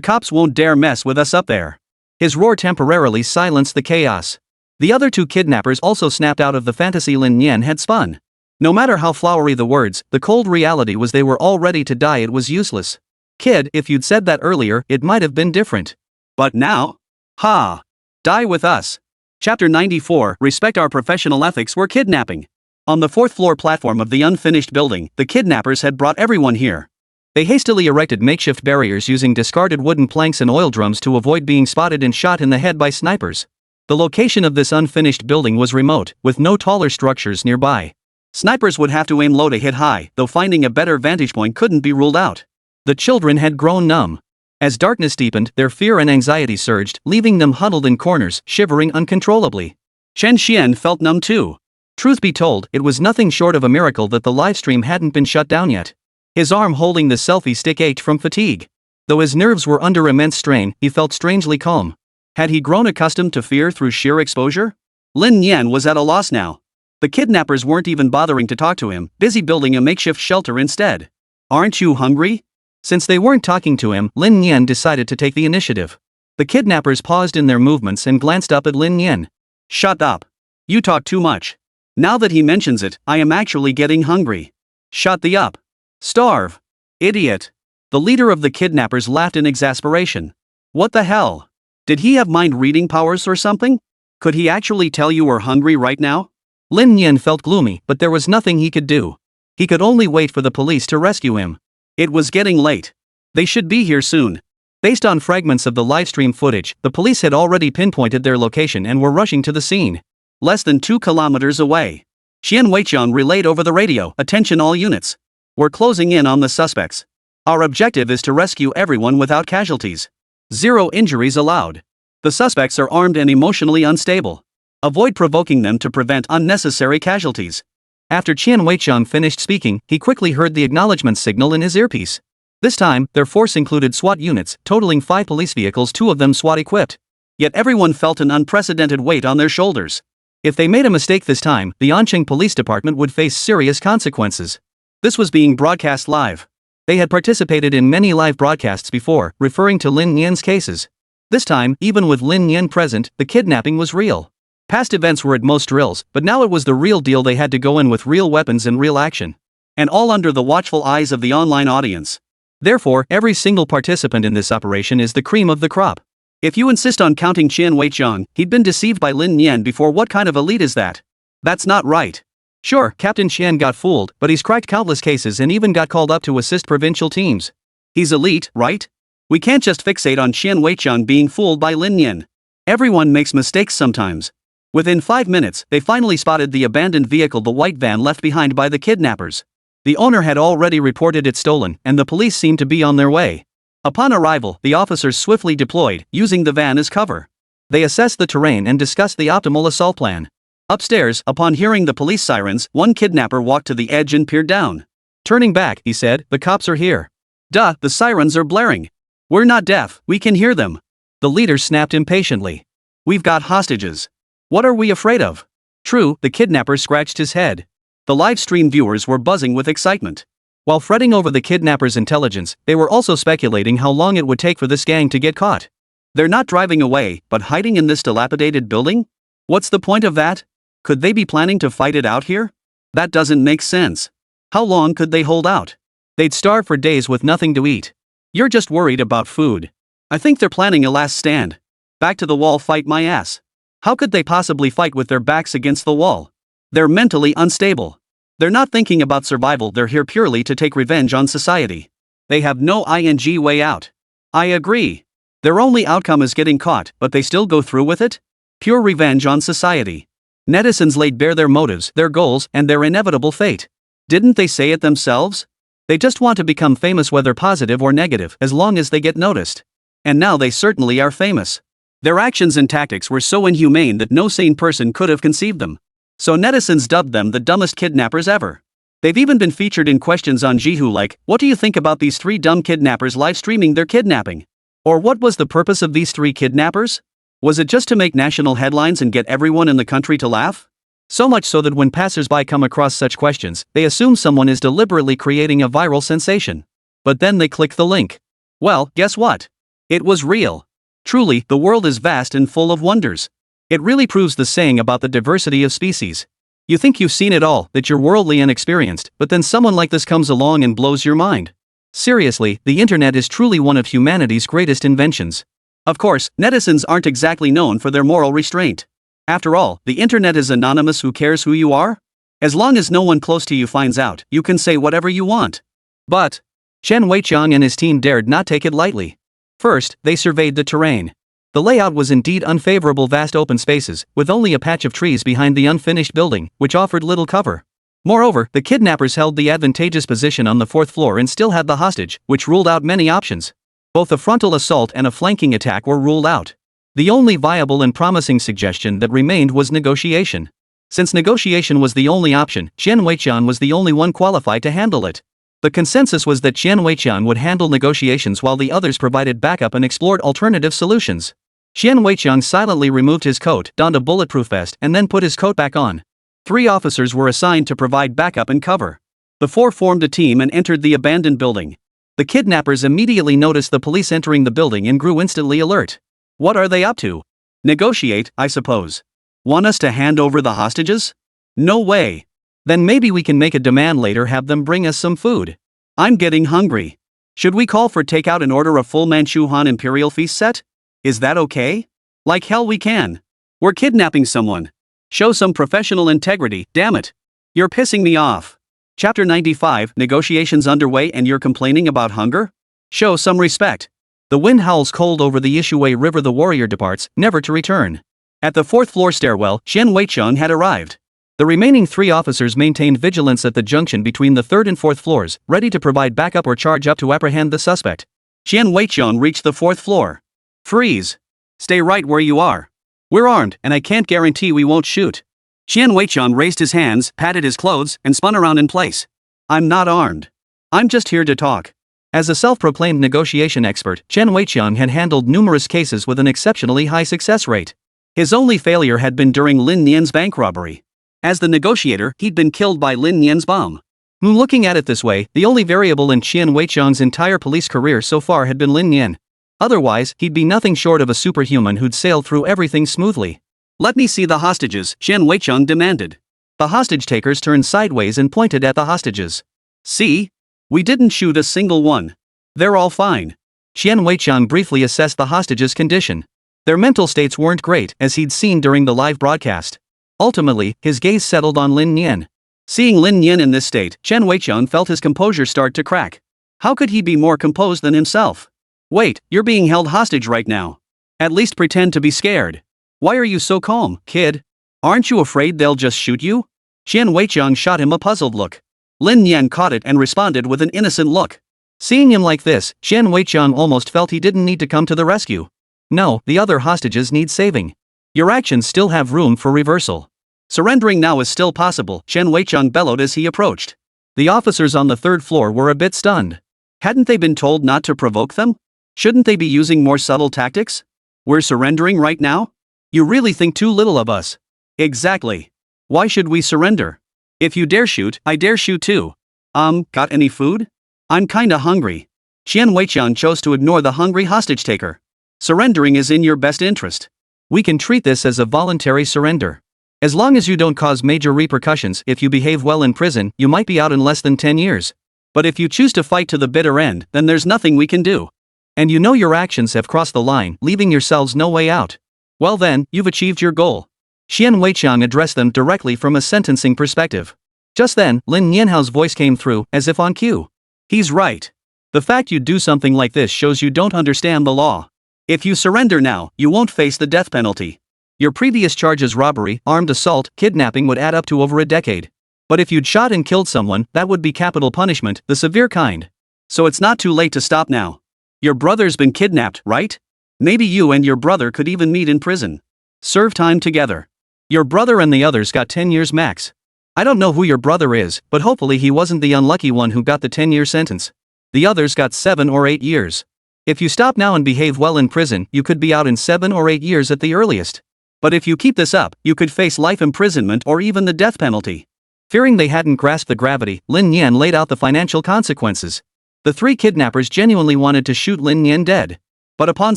cops won't dare mess with us up there. His roar temporarily silenced the chaos. The other two kidnappers also snapped out of the fantasy Lin Nian had spun. No matter how flowery the words, the cold reality was they were all ready to die. It was useless. Kid, if you'd said that earlier, it might have been different. But now? Ha! Die with us. Chapter 94, Respect our professional ethics. We're kidnapping. On the fourth floor platform of the unfinished building, the kidnappers had brought everyone here. They hastily erected makeshift barriers using discarded wooden planks and oil drums to avoid being spotted and shot in the head by snipers. The location of this unfinished building was remote, with no taller structures nearby. Snipers would have to aim low to hit high, though finding a better vantage point couldn't be ruled out. The children had grown numb. As darkness deepened, their fear and anxiety surged, leaving them huddled in corners, shivering uncontrollably. Chen Xian felt numb too. Truth be told, it was nothing short of a miracle that the livestream hadn't been shut down yet. His arm holding the selfie stick ached from fatigue. Though his nerves were under immense strain, he felt strangely calm. Had he grown accustomed to fear through sheer exposure? Lin Nian was at a loss now. The kidnappers weren't even bothering to talk to him, busy building a makeshift shelter instead. Aren't you hungry? Since they weren't talking to him, Lin Nian decided to take the initiative. The kidnappers paused in their movements and glanced up at Lin Nian. Shut up. You talk too much. Now that he mentions it, I am actually getting hungry. Shut the up. Starve. Idiot. The leader of the kidnappers laughed in exasperation. What the hell? Did he have mind-reading powers or something? Could he actually tell you we're hungry right now? Lin Nian felt gloomy, but there was nothing he could do. He could only wait for the police to rescue him. It was getting late. They should be here soon. Based on fragments of the livestream footage, the police had already pinpointed their location and were rushing to the scene. Less than 2 kilometers away. Xian Weiqiang relayed over the radio, "Attention all units. We're closing in on the suspects. Our objective is to rescue everyone without casualties. 0 injuries allowed. The suspects are armed and emotionally unstable. Avoid provoking them to prevent unnecessary casualties." After Qian Weiqiang finished speaking, he quickly heard the acknowledgement signal in his earpiece. This time, their force included SWAT units, totaling 5 police vehicles, 2 of them SWAT-equipped. Yet everyone felt an unprecedented weight on their shoulders. If they made a mistake this time, the Anqing Police Department would face serious consequences. This was being broadcast live. They had participated in many live broadcasts before, referring to Lin Nian's cases. This time, even with Lin Nian present, the kidnapping was real. Past events were at most drills, but now it was the real deal. They had to go in with real weapons and real action. And all under the watchful eyes of the online audience. Therefore, every single participant in this operation is the cream of the crop. If you insist on counting Qian Weiqiang, he'd been deceived by Lin Nian before. What kind of elite is that? That's not right. Sure, Captain Qian got fooled, but he's cracked countless cases and even got called up to assist provincial teams. He's elite, right? We can't just fixate on Qian Weiqiang being fooled by Lin Nian. Everyone makes mistakes sometimes. Within 5 minutes, they finally spotted the abandoned vehicle, the white van left behind by the kidnappers. The owner had already reported it stolen, and the police seemed to be on their way. Upon arrival, the officers swiftly deployed, using the van as cover. They assessed the terrain and discussed the optimal assault plan. Upstairs, upon hearing the police sirens, one kidnapper walked to the edge and peered down. Turning back, he said, "The cops are here." "Duh, the sirens are blaring. We're not deaf, we can hear them." The leader snapped impatiently. "We've got hostages. What are we afraid of?" True, the kidnapper scratched his head. The live stream viewers were buzzing with excitement. While fretting over the kidnappers' intelligence, they were also speculating how long it would take for this gang to get caught. They're not driving away, but hiding in this dilapidated building? What's the point of that? Could they be planning to fight it out here? That doesn't make sense. How long could they hold out? They'd starve for days with nothing to eat. You're just worried about food. I think they're planning a last stand. Back to the wall, fight my ass. How could they possibly fight with their backs against the wall? They're mentally unstable. They're not thinking about survival, they're here purely to take revenge on society. They have no way out. I agree. Their only outcome is getting caught, but they still go through with it? Pure revenge on society. Netizens laid bare their motives, their goals, and their inevitable fate. Didn't they say it themselves? They just want to become famous, whether positive or negative, as long as they get noticed. And now they certainly are famous. Their actions and tactics were so inhumane that no sane person could have conceived them. So netizens dubbed them the dumbest kidnappers ever. They've even been featured in questions on Jihu like, what do you think about these 3 dumb kidnappers live streaming their kidnapping? Or what was the purpose of these 3 kidnappers? Was it just to make national headlines and get everyone in the country to laugh? So much so that when passersby come across such questions, they assume someone is deliberately creating a viral sensation. But then they click the link. Well, guess what? It was real. Truly, the world is vast and full of wonders. It really proves the saying about the diversity of species. You think you've seen it all, that you're worldly and experienced, but then someone like this comes along and blows your mind. Seriously, the internet is truly one of humanity's greatest inventions. Of course, netizens aren't exactly known for their moral restraint. After all, the internet is anonymous. Who cares who you are? As long as no one close to you finds out, you can say whatever you want. But Chen Weiqiang and his team dared not take it lightly. First, they surveyed the terrain. The layout was indeed unfavorable, vast open spaces, with only a patch of trees behind the unfinished building, which offered little cover. Moreover, the kidnappers held the advantageous position on the 4th floor and still had the hostage, which ruled out many options. Both a frontal assault and a flanking attack were ruled out. The only viable and promising suggestion that remained was negotiation. Since negotiation was the only option, Chen Weiqiang was the only one qualified to handle it. The consensus was that Chen Weiqiang would handle negotiations while the others provided backup and explored alternative solutions. Chen Weiqiang silently removed his coat, donned a bulletproof vest, and then put his coat back on. 3 officers were assigned to provide backup and cover. The 4 formed a team and entered the abandoned building. The kidnappers immediately noticed the police entering the building and grew instantly alert. What are they up to? Negotiate, I suppose. Want us to hand over the hostages? No way. Then maybe we can make a demand later, have them bring us some food. I'm getting hungry. Should we call for takeout and order a full Manchu Han Imperial feast set? Is that okay? Like hell we can. We're kidnapping someone. Show some professional integrity, damn it. You're pissing me off. Chapter 95, negotiations underway and you're complaining about hunger? Show some respect. The wind howls cold over the Ishuwei River. The warrior departs, never to return. At the 4th floor stairwell, Chen Weiqiang had arrived. The remaining 3 officers maintained vigilance at the junction between the 3rd and 4th floors, ready to provide backup or charge up to apprehend the suspect. Chen Weiqiang reached the 4th floor. Freeze. Stay right where you are. We're armed, and I can't guarantee we won't shoot. Chen Weiqiang raised his hands, patted his clothes, and spun around in place. I'm not armed. I'm just here to talk. As a self-proclaimed negotiation expert, Chen Weiqiang had handled numerous cases with an exceptionally high success rate. His only failure had been during Lin Nian's bank robbery. As the negotiator, he'd been killed by Lin Nian's bomb. Looking at it this way, the only variable in Chen Weiqiang's entire police career so far had been Lin Nian. Otherwise, he'd be nothing short of a superhuman who'd sail through everything smoothly. Let me see the hostages, Chen Weiqiang demanded. The hostage takers turned sideways and pointed at the hostages. See? We didn't shoot a single one. They're all fine. Chen Weiqiang briefly assessed the hostages' condition. Their mental states weren't great, as he'd seen during the live broadcast. Ultimately, his gaze settled on Lin Nian. Seeing Lin Nian in this state, Chen Weiqiang felt his composure start to crack. How could he be more composed than himself? Wait, you're being held hostage right now. At least pretend to be scared. Why are you so calm, kid? Aren't you afraid they'll just shoot you? Chen Weiqiang shot him a puzzled look. Lin Nian caught it and responded with an innocent look. Seeing him like this, Chen Weiqiang almost felt he didn't need to come to the rescue. No, the other hostages need saving. Your actions still have room for reversal. Surrendering now is still possible, Chen Weiqiang bellowed as he approached. The officers on the 3rd floor were a bit stunned. Hadn't they been told not to provoke them? Shouldn't they be using more subtle tactics? We're surrendering right now? You really think too little of us. Exactly. Why should we surrender? If you dare shoot, I dare shoot too. Got any food? I'm kinda hungry. Chen Weiqiang chose to ignore the hungry hostage taker. Surrendering is in your best interest. We can treat this as a voluntary surrender. As long as you don't cause major repercussions, if you behave well in prison, you might be out in less than 10 years. But if you choose to fight to the bitter end, then there's nothing we can do. And you know your actions have crossed the line, leaving yourselves no way out. Well then, you've achieved your goal. Chen Weiqiang addressed them directly from a sentencing perspective. Just then, Lin Nianhao's voice came through, as if on cue. He's right. The fact you do something like this shows you don't understand the law. If you surrender now, you won't face the death penalty. Your previous charges, robbery, armed assault, kidnapping, would add up to over a decade. But if you'd shot and killed someone, that would be capital punishment, the severe kind. So it's not too late to stop now. Your brother's been kidnapped, right? Maybe you and your brother could even meet in prison. Serve time together. Your brother and the others got 10 years max. I don't know who your brother is, but hopefully he wasn't the unlucky one who got the 10-year sentence. The others got 7 or 8 years. If you stop now and behave well in prison, you could be out in 7 or 8 years at the earliest. But if you keep this up, you could face life imprisonment or even the death penalty. Fearing they hadn't grasped the gravity, Lin Nian laid out the financial consequences. The 3 kidnappers genuinely wanted to shoot Lin Nian dead. But upon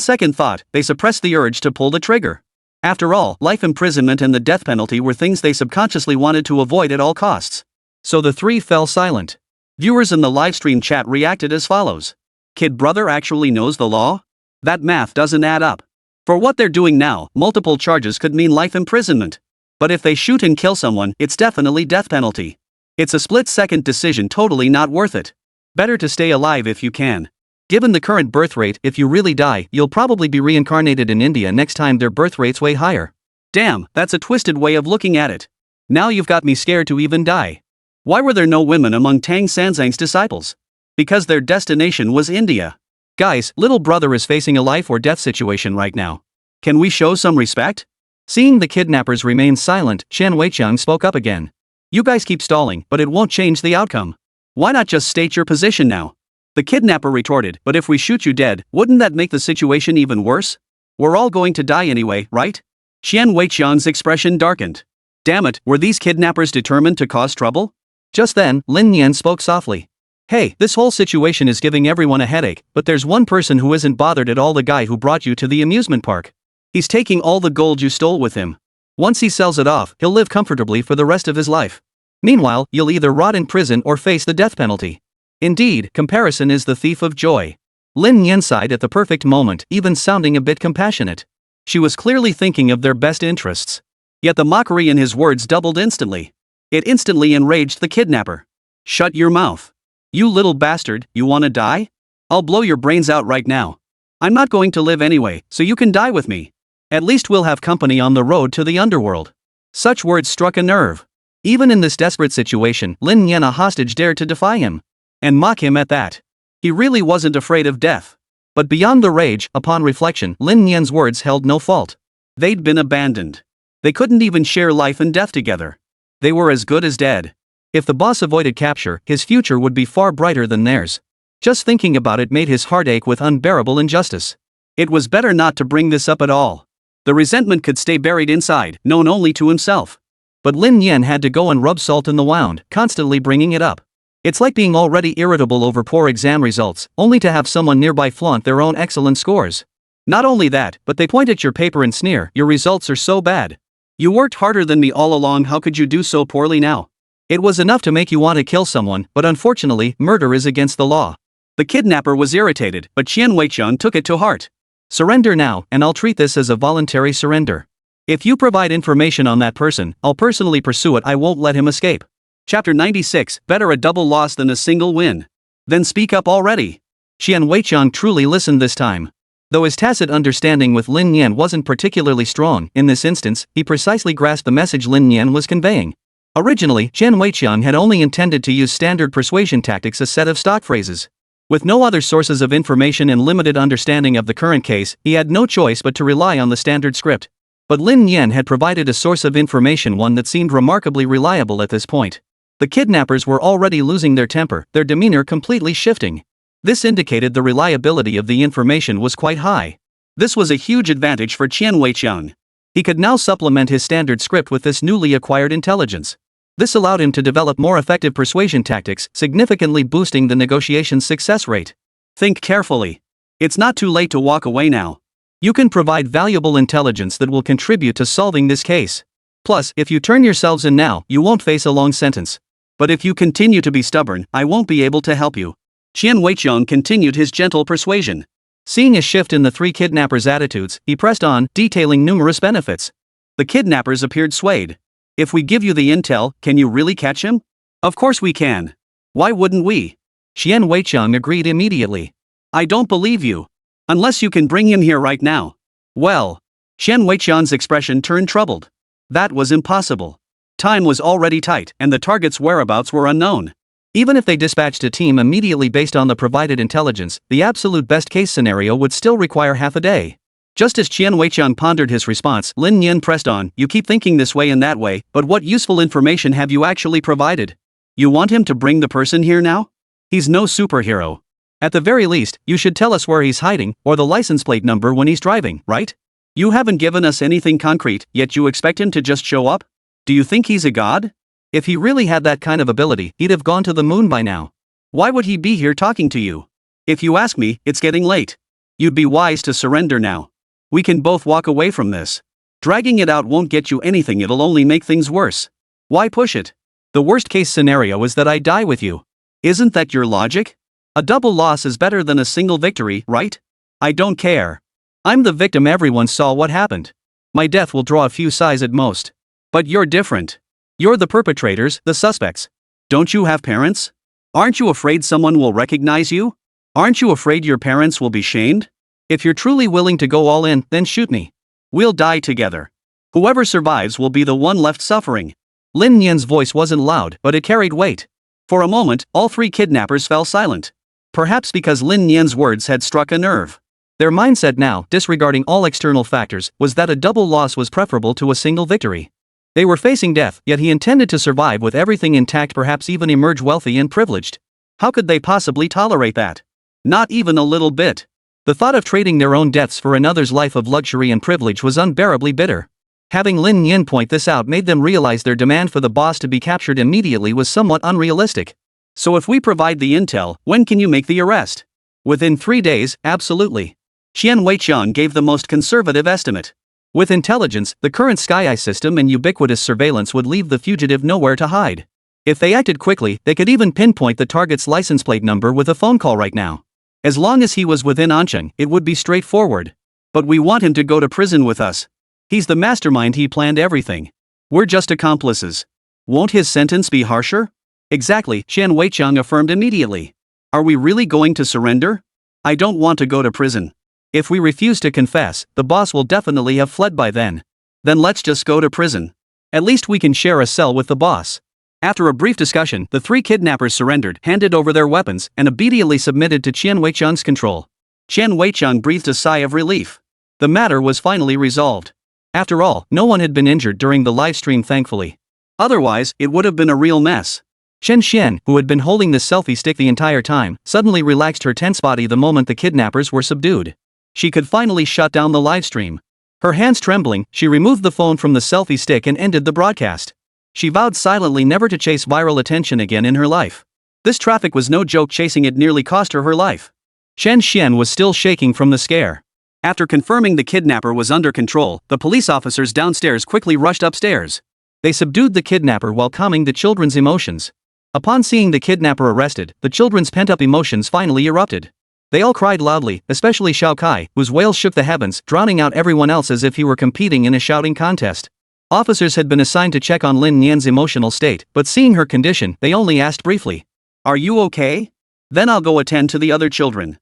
second thought, they suppressed the urge to pull the trigger. After all, life imprisonment and the death penalty were things they subconsciously wanted to avoid at all costs. So the 3 fell silent. Viewers in the livestream chat reacted as follows. Kid brother actually knows the law? That math doesn't add up. For what they're doing now, multiple charges could mean life imprisonment. But if they shoot and kill someone, it's definitely death penalty. It's a split-second decision, totally not worth it. Better to stay alive if you can. Given the current birth rate, if you really die, you'll probably be reincarnated in India next time their birth rate's way higher. Damn, that's a twisted way of looking at it. Now you've got me scared to even die. Why were there no women among Tang Sanzang's disciples? Because their destination was India. Guys, little brother is facing a life or death situation right now. Can we show some respect? Seeing the kidnappers remain silent, Chen Weiqiang spoke up again. You guys keep stalling, but it won't change the outcome. Why not just state your position now? The kidnapper retorted, but if we shoot you dead, wouldn't that make the situation even worse? We're all going to die anyway, right? Chen Weiqiang's expression darkened. Damn it, were these kidnappers determined to cause trouble? Just then, Lin Nian spoke softly. Hey, this whole situation is giving everyone a headache, but there's one person who isn't bothered at all, the guy who brought you to the amusement park. He's taking all the gold you stole with him. Once he sells it off, he'll live comfortably for the rest of his life. Meanwhile, you'll either rot in prison or face the death penalty. Indeed, comparison is the thief of joy. Lin Nian sighed at the perfect moment, even sounding a bit compassionate. She was clearly thinking of their best interests. Yet the mockery in his words doubled instantly. It instantly enraged the kidnapper. Shut your mouth. You little bastard, you wanna die? I'll blow your brains out right now. I'm not going to live anyway, so you can die with me. At least we'll have company on the road to the underworld. Such words struck a nerve. Even in this desperate situation, Lin Nian, a hostage, dared to defy him. And mock him at that. He really wasn't afraid of death. But beyond the rage, upon reflection, Lin Nian's words held no fault. They'd been abandoned. They couldn't even share life and death together. They were as good as dead. If the boss avoided capture, his future would be far brighter than theirs. Just thinking about it made his heart ache with unbearable injustice. It was better not to bring this up at all. The resentment could stay buried inside, known only to himself. But Lin Nian had to go and rub salt in the wound, constantly bringing it up. It's like being already irritable over poor exam results, only to have someone nearby flaunt their own excellent scores. Not only that, but they point at your paper and sneer, your results are so bad. You worked harder than me all along, how could you do so poorly now? It was enough to make you want to kill someone, but unfortunately, murder is against the law. The kidnapper was irritated, but Chen Weiqiang took it to heart. Surrender now, and I'll treat this as a voluntary surrender. If you provide information on that person, I'll personally pursue it, I won't let him escape. Chapter 96, better a double loss than a single win. Then speak up already. Chen Weiqiang truly listened this time. Though his tacit understanding with Lin Nian wasn't particularly strong, in this instance, he precisely grasped the message Lin Nian was conveying. Originally, Chen Weiqiang had only intended to use standard persuasion tactics, a set of stock phrases. With no other sources of information and limited understanding of the current case, he had no choice but to rely on the standard script. But Lin Nian had provided a source of information, one that seemed remarkably reliable at this point. The kidnappers were already losing their temper, their demeanor completely shifting. This indicated the reliability of the information was quite high. This was a huge advantage for Chen Weiqiang. He could now supplement his standard script with this newly acquired intelligence. This allowed him to develop more effective persuasion tactics, significantly boosting the negotiation's success rate. Think carefully. It's not too late to walk away now. You can provide valuable intelligence that will contribute to solving this case. Plus, if you turn yourselves in now, you won't face a long sentence. But if you continue to be stubborn, I won't be able to help you. Chen Weiqiang continued his gentle persuasion. Seeing a shift in the 3 kidnappers' attitudes, he pressed on, detailing numerous benefits. The kidnappers appeared swayed. If we give you the intel, can you really catch him? Of course we can. Why wouldn't we? Chen Weiqiang agreed immediately. I don't believe you. Unless you can bring him here right now. Well. Chen Weiqiang's expression turned troubled. That was impossible. Time was already tight, and the target's whereabouts were unknown. Even if they dispatched a team immediately based on the provided intelligence, the absolute best-case scenario would still require half a day. Just as Qian Weiqiang pondered his response, Lin Nian pressed on, "You keep thinking this way and that way, but what useful information have you actually provided? You want him to bring the person here now? He's no superhero. At the very least, you should tell us where he's hiding, or the license plate number when he's driving, right? You haven't given us anything concrete, yet you expect him to just show up? Do you think he's a god? If he really had that kind of ability, he'd have gone to the moon by now. Why would he be here talking to you? If you ask me, it's getting late. You'd be wise to surrender now. We can both walk away from this. Dragging it out won't get you anything, it'll only make things worse. Why push it? The worst case scenario is that I die with you. Isn't that your logic? A double loss is better than a single victory, right? I don't care. I'm the victim, everyone saw what happened. My death will draw a few sighs at most. But you're different. You're the perpetrators, the suspects. Don't you have parents? Aren't you afraid someone will recognize you? Aren't you afraid your parents will be shamed? If you're truly willing to go all in, then shoot me. We'll die together. Whoever survives will be the one left suffering." Lin Nian's voice wasn't loud, but it carried weight. For a moment, all three kidnappers fell silent. Perhaps because Lin Nian's words had struck a nerve. Their mindset now, disregarding all external factors, was that a double loss was preferable to a single victory. They were facing death, yet he intended to survive with everything intact, perhaps even emerge wealthy and privileged. How could they possibly tolerate that? Not even a little bit. The thought of trading their own deaths for another's life of luxury and privilege was unbearably bitter. Having Lin Nian point this out made them realize their demand for the boss to be captured immediately was somewhat unrealistic. "So if we provide the intel, when can you make the arrest?" "Within 3 days, absolutely." Qian Weiqiang gave the most conservative estimate. With intelligence, the current Sky Eye system and ubiquitous surveillance would leave the fugitive nowhere to hide. If they acted quickly, they could even pinpoint the target's license plate number with a phone call right now. As long as he was within Ancheng, it would be straightforward. But we want him to go to prison with us. He's the mastermind, he planned everything. We're just accomplices. Won't his sentence be harsher? Exactly, Qian Weiqiang affirmed immediately. Are we really going to surrender? I don't want to go to prison. If we refuse to confess, the boss will definitely have fled by then. Then let's just go to prison. At least we can share a cell with the boss. After a brief discussion, the three kidnappers surrendered, handed over their weapons, and obediently submitted to Qian Weiqiang's control. Qian Weiqiang breathed a sigh of relief. The matter was finally resolved. After all, no one had been injured during the livestream, thankfully. Otherwise, it would have been a real mess. Chen Xian, who had been holding the selfie stick the entire time, suddenly relaxed her tense body the moment the kidnappers were subdued. She could finally shut down the livestream. Her hands trembling, she removed the phone from the selfie stick and ended the broadcast. She vowed silently never to chase viral attention again in her life. This traffic was no joke, chasing it nearly cost her life. Chen Xian was still shaking from the scare. After confirming the kidnapper was under control, the police officers downstairs quickly rushed upstairs. They subdued the kidnapper while calming the children's emotions. Upon seeing the kidnapper arrested, the children's pent-up emotions finally erupted. They all cried loudly, especially Xiao Kai, whose wails shook the heavens, drowning out everyone else as if he were competing in a shouting contest. Officers had been assigned to check on Lin Nian's emotional state, but seeing her condition, they only asked briefly, "Are you okay? Then I'll go attend to the other children."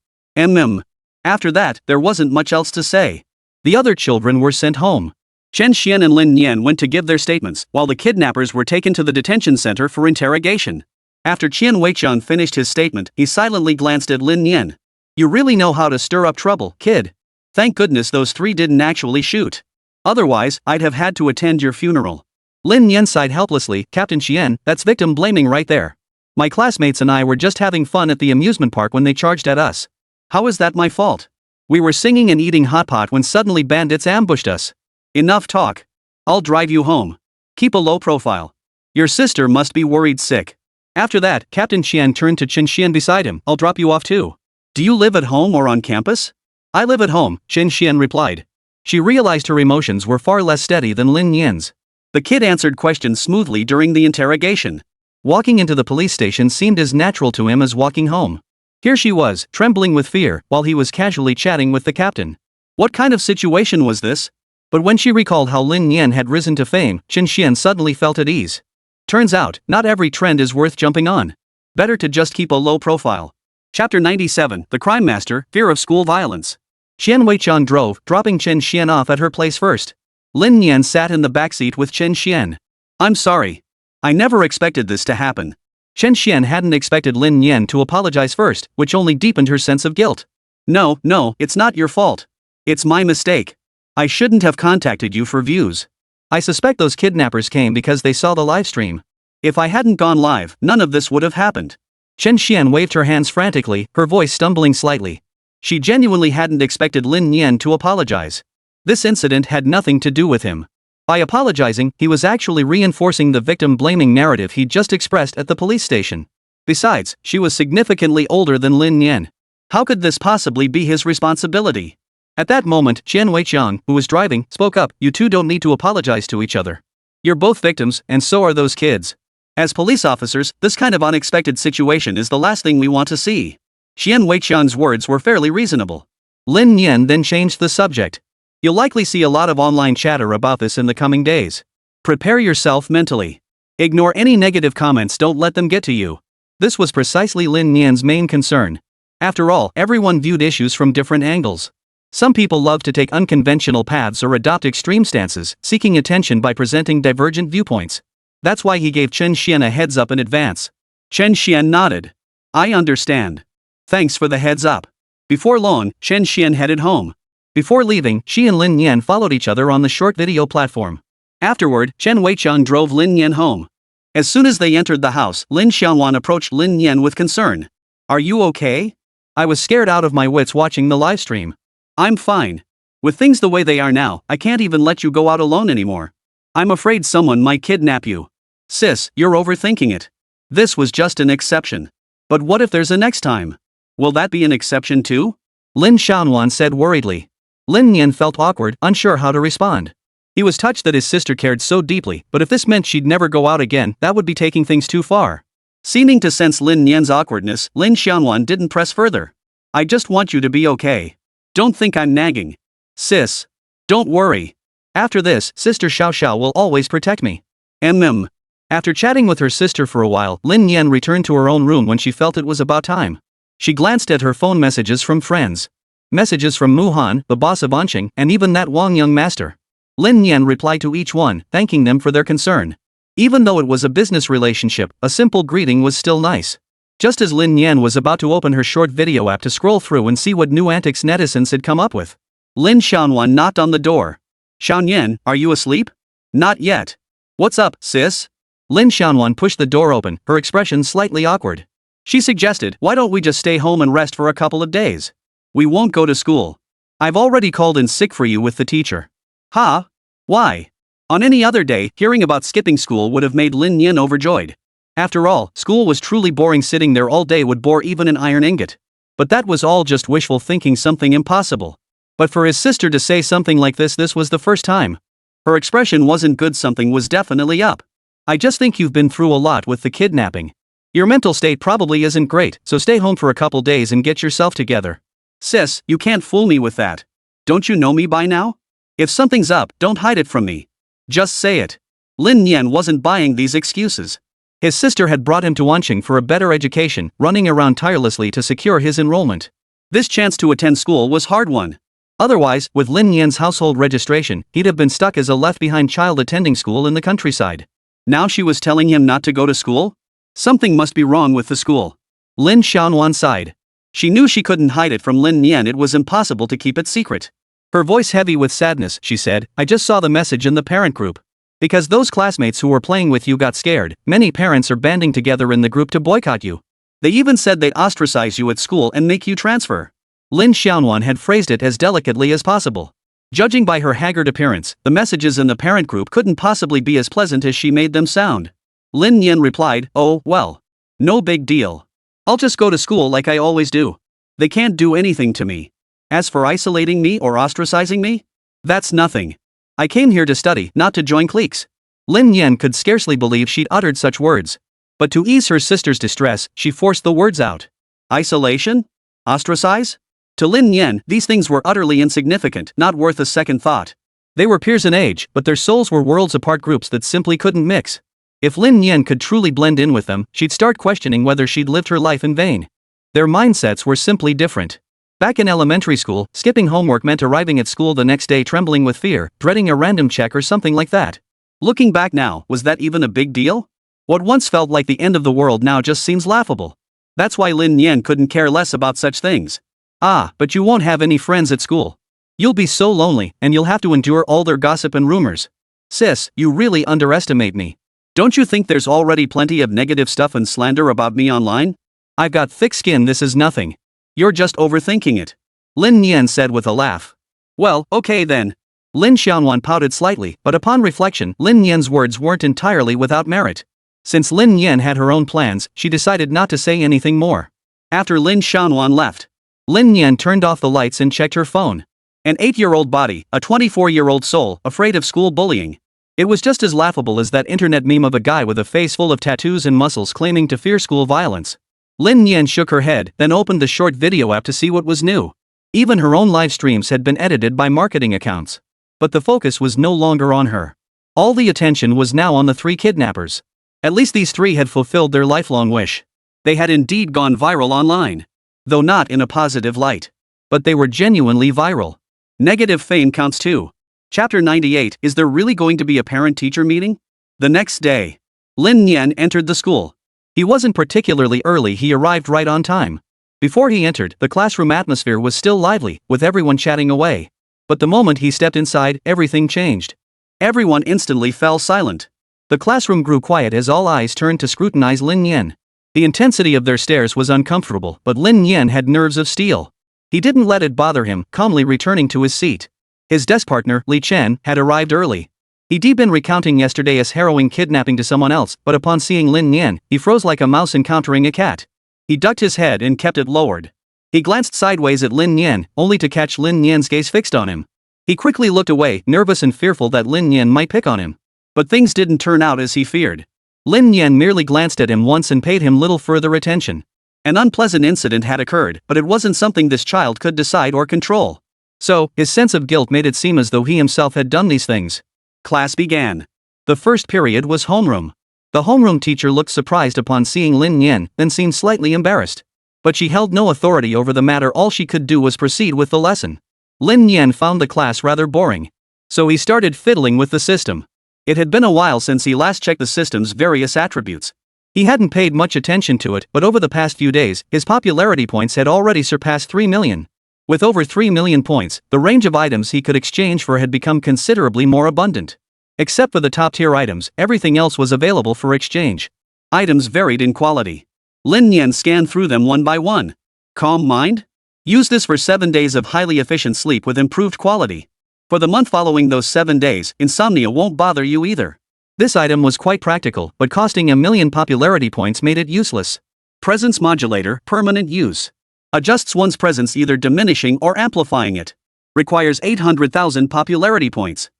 After that, there wasn't much else to say. The other children were sent home. Chen Xian and Lin Nian went to give their statements, while the kidnappers were taken to the detention center for interrogation. After Qian Weiqiang finished his statement, he silently glanced at Lin Nian. "You really know how to stir up trouble, kid. Thank goodness those three didn't actually shoot. Otherwise, I'd have had to attend your funeral." Lin Nian sighed helplessly. "Captain Qian, that's victim blaming right there. My classmates and I were just having fun at the amusement park when they charged at us. How is that my fault? We were singing and eating hot pot when suddenly bandits ambushed us. Enough talk. I'll drive you home. Keep a low profile. Your sister must be worried sick." After that, Captain Qian turned to Chen Xian beside him. "I'll drop you off too. Do you live at home or on campus?" "I live at home," Chen Xian replied. She realized her emotions were far less steady than Lin Nian's. The kid answered questions smoothly during the interrogation. Walking into the police station seemed as natural to him as walking home. Here she was, trembling with fear, while he was casually chatting with the captain. What kind of situation was this? But when she recalled how Lin Nian had risen to fame, Chen Xian suddenly felt at ease. Turns out, not every trend is worth jumping on. Better to just keep a low profile. Chapter 97, The Crime Master, Fear of School Violence. Qian Weiqiang drove, dropping Chen Xian off at her place first. Lin Nian sat in the backseat with Chen Xian. "I'm sorry. I never expected this to happen." Chen Xian hadn't expected Lin Nian to apologize first, which only deepened her sense of guilt. No, it's not your fault. It's my mistake. I shouldn't have contacted you for views. I suspect those kidnappers came because they saw the livestream. If I hadn't gone live, none of this would have happened. Chen Xian waved her hands frantically, her voice stumbling slightly. She genuinely hadn't expected Lin Nian to apologize. This incident had nothing to do with him. By apologizing, he was actually reinforcing the victim-blaming narrative he'd just expressed at the police station. Besides, she was significantly older than Lin Nian. How could this possibly be his responsibility? At that moment, Qian Weiqiang, who was driving, spoke up. You two don't need to apologize to each other. You're both victims, and so are those kids. As police officers, this kind of unexpected situation is the last thing we want to see. Qian Weiqiang's words were fairly reasonable. Lin Nian then changed the subject. You'll likely see a lot of online chatter about this in the coming days. Prepare yourself mentally. Ignore any negative comments, don't let them get to you. This was precisely Lin Nian's main concern. After all, everyone viewed issues from different angles. Some people love to take unconventional paths or adopt extreme stances, seeking attention by presenting divergent viewpoints. That's why he gave Chen Xian a heads up in advance. Chen Xian nodded. I understand. Thanks for the heads up. Before long, Chen Xian headed home. Before leaving, she and Lin Nian followed each other on the short video platform. Afterward, Chen Weiqiang drove Lin Nian home. As soon as they entered the house, Lin Xiaowan approached Lin Nian with concern. Are you okay? I was scared out of my wits watching the livestream. I'm fine. With things the way they are now, I can't even let you go out alone anymore. I'm afraid someone might kidnap you. Sis, you're overthinking it. This was just an exception. But what if there's a next time? Will that be an exception too? Lin Xiaowan said worriedly. Lin Nian felt awkward, unsure how to respond. He was touched that his sister cared so deeply, but if this meant she'd never go out again, that would be taking things too far. Seeming to sense Lin Nian's awkwardness, Lin Xiaowan didn't press further. I just want you to be okay. Don't think I'm nagging. Sis. Don't worry. After this, Sister Xiao Xiao will always protect me. After chatting with her sister for a while, Lin Nian returned to her own room when she felt it was about time. She glanced at her phone messages from friends. Messages from Mu Han, the boss of Anqing, and even that Wang young master. Lin Nian replied to each one, thanking them for their concern. Even though it was a business relationship, a simple greeting was still nice. Just as Lin Nian was about to open her short video app to scroll through and see what new antics netizens had come up with, Lin Xiaowan knocked on the door. Xiaoyan, are you asleep? Not yet. What's up, sis? Lin Xiaowan pushed the door open, her expression slightly awkward. She suggested, why don't we just stay home and rest for a couple of days? We won't go to school. I've already called in sick for you with the teacher. Huh? Why? On any other day, hearing about skipping school would have made Lin Nian overjoyed. After all, school was truly boring. Sitting there all day would bore even an iron ingot. But that was all just wishful thinking, something impossible. But for his sister to say something like this was the first time. Her expression wasn't good, something was definitely up. I just think you've been through a lot with the kidnapping. Your mental state probably isn't great, so stay home for a couple days and get yourself together. Sis, you can't fool me with that. Don't you know me by now? If something's up, don't hide it from me. Just say it. Lin Nian wasn't buying these excuses. His sister had brought him to Anqing for a better education, running around tirelessly to secure his enrollment. This chance to attend school was hard-won. Otherwise, with Lin Nian's household registration, he'd have been stuck as a left-behind child attending school in the countryside. Now she was telling him not to go to school? Something must be wrong with the school. Lin Xiaowan sighed. She knew she couldn't hide it from Lin Nian, it was impossible to keep it secret. Her voice heavy with sadness, she said, I just saw the message in the parent group. Because those classmates who were playing with you got scared, many parents are banding together in the group to boycott you. They even said they'd ostracize you at school and make you transfer. Lin Xiaowan had phrased it as delicately as possible. Judging by her haggard appearance, the messages in the parent group couldn't possibly be as pleasant as she made them sound. Lin Nian replied, oh, well. No big deal. I'll just go to school like I always do. They can't do anything to me. As for isolating me or ostracizing me? That's nothing. I came here to study, not to join cliques. Lin Nian could scarcely believe she'd uttered such words. But to ease her sister's distress, she forced the words out. Isolation? Ostracize? To Lin Nian, these things were utterly insignificant, not worth a second thought. They were peers in age, but their souls were worlds apart, groups that simply couldn't mix. If Lin Nian could truly blend in with them, she'd start questioning whether she'd lived her life in vain. Their mindsets were simply different. Back in elementary school, skipping homework meant arriving at school the next day trembling with fear, dreading a random check or something like that. Looking back now, was that even a big deal? What once felt like the end of the world now just seems laughable. That's why Lin Nian couldn't care less about such things. Ah, but you won't have any friends at school. You'll be so lonely, and you'll have to endure all their gossip and rumors. Sis, you really underestimate me. Don't you think there's already plenty of negative stuff and slander about me online? I've got thick skin, this is nothing. You're just overthinking it. Lin Nian said with a laugh. Well, okay then. Lin Xiaonan pouted slightly, but upon reflection, Lin Nian's words weren't entirely without merit. Since Lin Nian had her own plans, she decided not to say anything more. After Lin Xiaonan left, Lin Nian turned off the lights and checked her phone. An 8-year-old body, a 24-year-old soul, afraid of school bullying. It was just as laughable as that internet meme of a guy with a face full of tattoos and muscles claiming to fear school violence. Lin Nian shook her head, then opened the short video app to see what was new. Even her own live streams had been edited by marketing accounts. But the focus was no longer on her. All the attention was now on the 3 kidnappers. At least these 3 had fulfilled their lifelong wish. They had indeed gone viral online. Though not in a positive light. But they were genuinely viral. Negative fame counts too. Chapter 98. Is there really going to be a parent-teacher meeting? The next day, Lin Nian entered the school. He wasn't particularly early, he arrived right on time. Before he entered, the classroom atmosphere was still lively, with everyone chatting away. But the moment he stepped inside, everything changed. Everyone instantly fell silent. The classroom grew quiet as all eyes turned to scrutinize Lin Nian. The intensity of their stares was uncomfortable, but Lin Nian had nerves of steel. He didn't let it bother him, calmly returning to his seat. His desk partner, Li Chen, had arrived early. He'd been recounting yesterday's harrowing kidnapping to someone else, but upon seeing Lin Nian, he froze like a mouse encountering a cat. He ducked his head and kept it lowered. He glanced sideways at Lin Nian, only to catch Lin Nian's gaze fixed on him. He quickly looked away, nervous and fearful that Lin Nian might pick on him. But things didn't turn out as he feared. Lin Nian merely glanced at him once and paid him little further attention. An unpleasant incident had occurred, but it wasn't something this child could decide or control. So, his sense of guilt made it seem as though he himself had done these things. Class began. The first period was homeroom. The homeroom teacher looked surprised upon seeing Lin Nian, then seemed slightly embarrassed. But she held no authority over the matter, all she could do was proceed with the lesson. Lin Nian found the class rather boring. So he started fiddling with the system. It had been a while since he last checked the system's various attributes. He hadn't paid much attention to it, but over the past few days, his popularity points had already surpassed 3 million. With over 3 million points, the range of items he could exchange for had become considerably more abundant. Except for the top-tier items, everything else was available for exchange. Items varied in quality. Lin Nian scanned through them one by one. Calm mind? Use this for 7 days of highly efficient sleep with improved quality. For the month following those 7 days, insomnia won't bother you either. This item was quite practical, but costing 1 million popularity points made it useless. Presence modulator, permanent use. Adjusts one's presence, either diminishing or amplifying it. Requires 800,000 popularity points.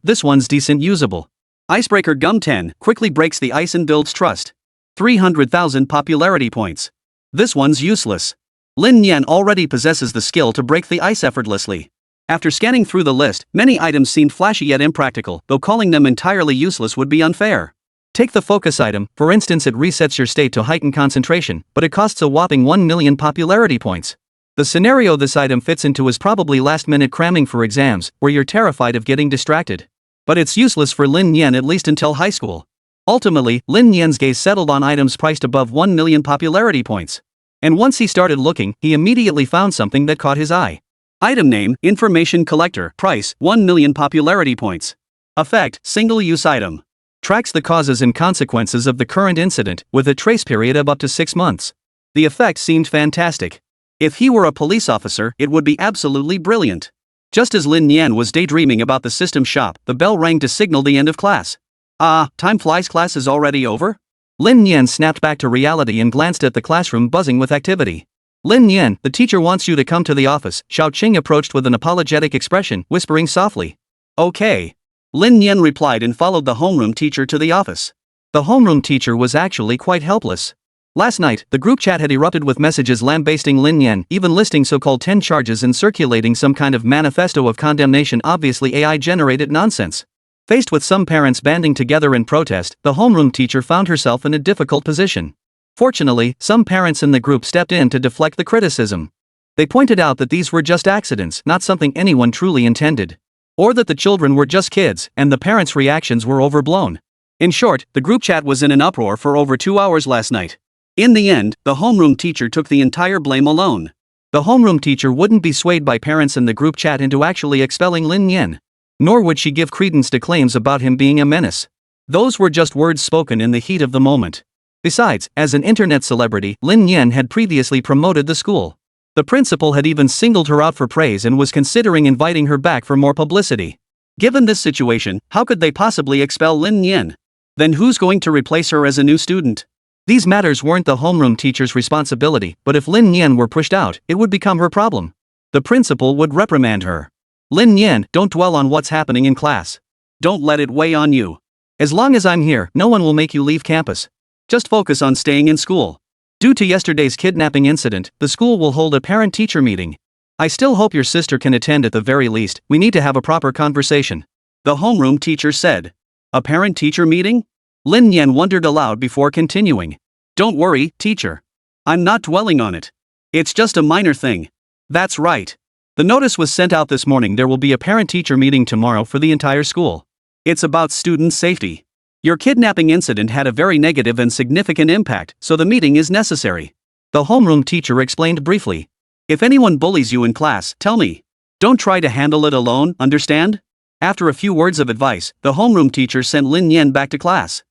This one's decent usable. Icebreaker Gum 10, quickly breaks the ice and builds trust. 300,000 popularity points. This one's useless. Lin Nian already possesses the skill to break the ice effortlessly. After scanning through the list, many items seemed flashy yet impractical, though calling them entirely useless would be unfair. Take the focus item, for instance. It resets your state to heighten concentration, but it costs a whopping 1 million popularity points. The scenario this item fits into is probably last-minute cramming for exams, where you're terrified of getting distracted. But it's useless for Lin Nian, at least until high school. Ultimately, Lin Nian's gaze settled on items priced above 1 million popularity points. And once he started looking, he immediately found something that caught his eye. Item name, Information Collector, price, 1 million popularity points. Effect, single-use item. Tracks the causes and consequences of the current incident, with a trace period of up to 6 months. The effect seemed fantastic. If he were a police officer, it would be absolutely brilliant. Just as Lin Nian was daydreaming about the system shop, the bell rang to signal the end of class. Time flies, class is already over? Lin Nian snapped back to reality and glanced at the classroom buzzing with activity. Lin Nian, the teacher wants you to come to the office. Xiao Qing approached with an apologetic expression, whispering softly. Okay. Lin Nian replied and followed the homeroom teacher to the office. The homeroom teacher was actually quite helpless. Last night, the group chat had erupted with messages lambasting Lin Nian, even listing so-called 10 charges and circulating some kind of manifesto of condemnation, obviously AI-generated nonsense. Faced with some parents banding together in protest, the homeroom teacher found herself in a difficult position. Fortunately, some parents in the group stepped in to deflect the criticism. They pointed out that these were just accidents, not something anyone truly intended. Or that the children were just kids, and the parents' reactions were overblown. In short, the group chat was in an uproar for over 2 hours last night. In the end, the homeroom teacher took the entire blame alone. The homeroom teacher wouldn't be swayed by parents in the group chat into actually expelling Lin Nian. Nor would she give credence to claims about him being a menace. Those were just words spoken in the heat of the moment. Besides, as an internet celebrity, Lin Nian had previously promoted the school. The principal had even singled her out for praise and was considering inviting her back for more publicity. Given this situation, how could they possibly expel Lin Nian? Then who's going to replace her as a new student? These matters weren't the homeroom teacher's responsibility, but if Lin Nian were pushed out, it would become her problem. The principal would reprimand her. Lin Nian, don't dwell on what's happening in class. Don't let it weigh on you. As long as I'm here, no one will make you leave campus. Just focus on staying in school. Due to yesterday's kidnapping incident, the school will hold a parent-teacher meeting. I still hope your sister can attend at the very least. We need to have a proper conversation. The homeroom teacher said. A parent-teacher meeting? Lin Nian wondered aloud before continuing. Don't worry, teacher. I'm not dwelling on it. It's just a minor thing. That's right. The notice was sent out this morning. There will be a parent-teacher meeting tomorrow for the entire school. It's about student safety. Your kidnapping incident had a very negative and significant impact, so the meeting is necessary. The homeroom teacher explained briefly. If anyone bullies you in class, tell me. Don't try to handle it alone, understand? After a few words of advice, the homeroom teacher sent Lin Nian back to class.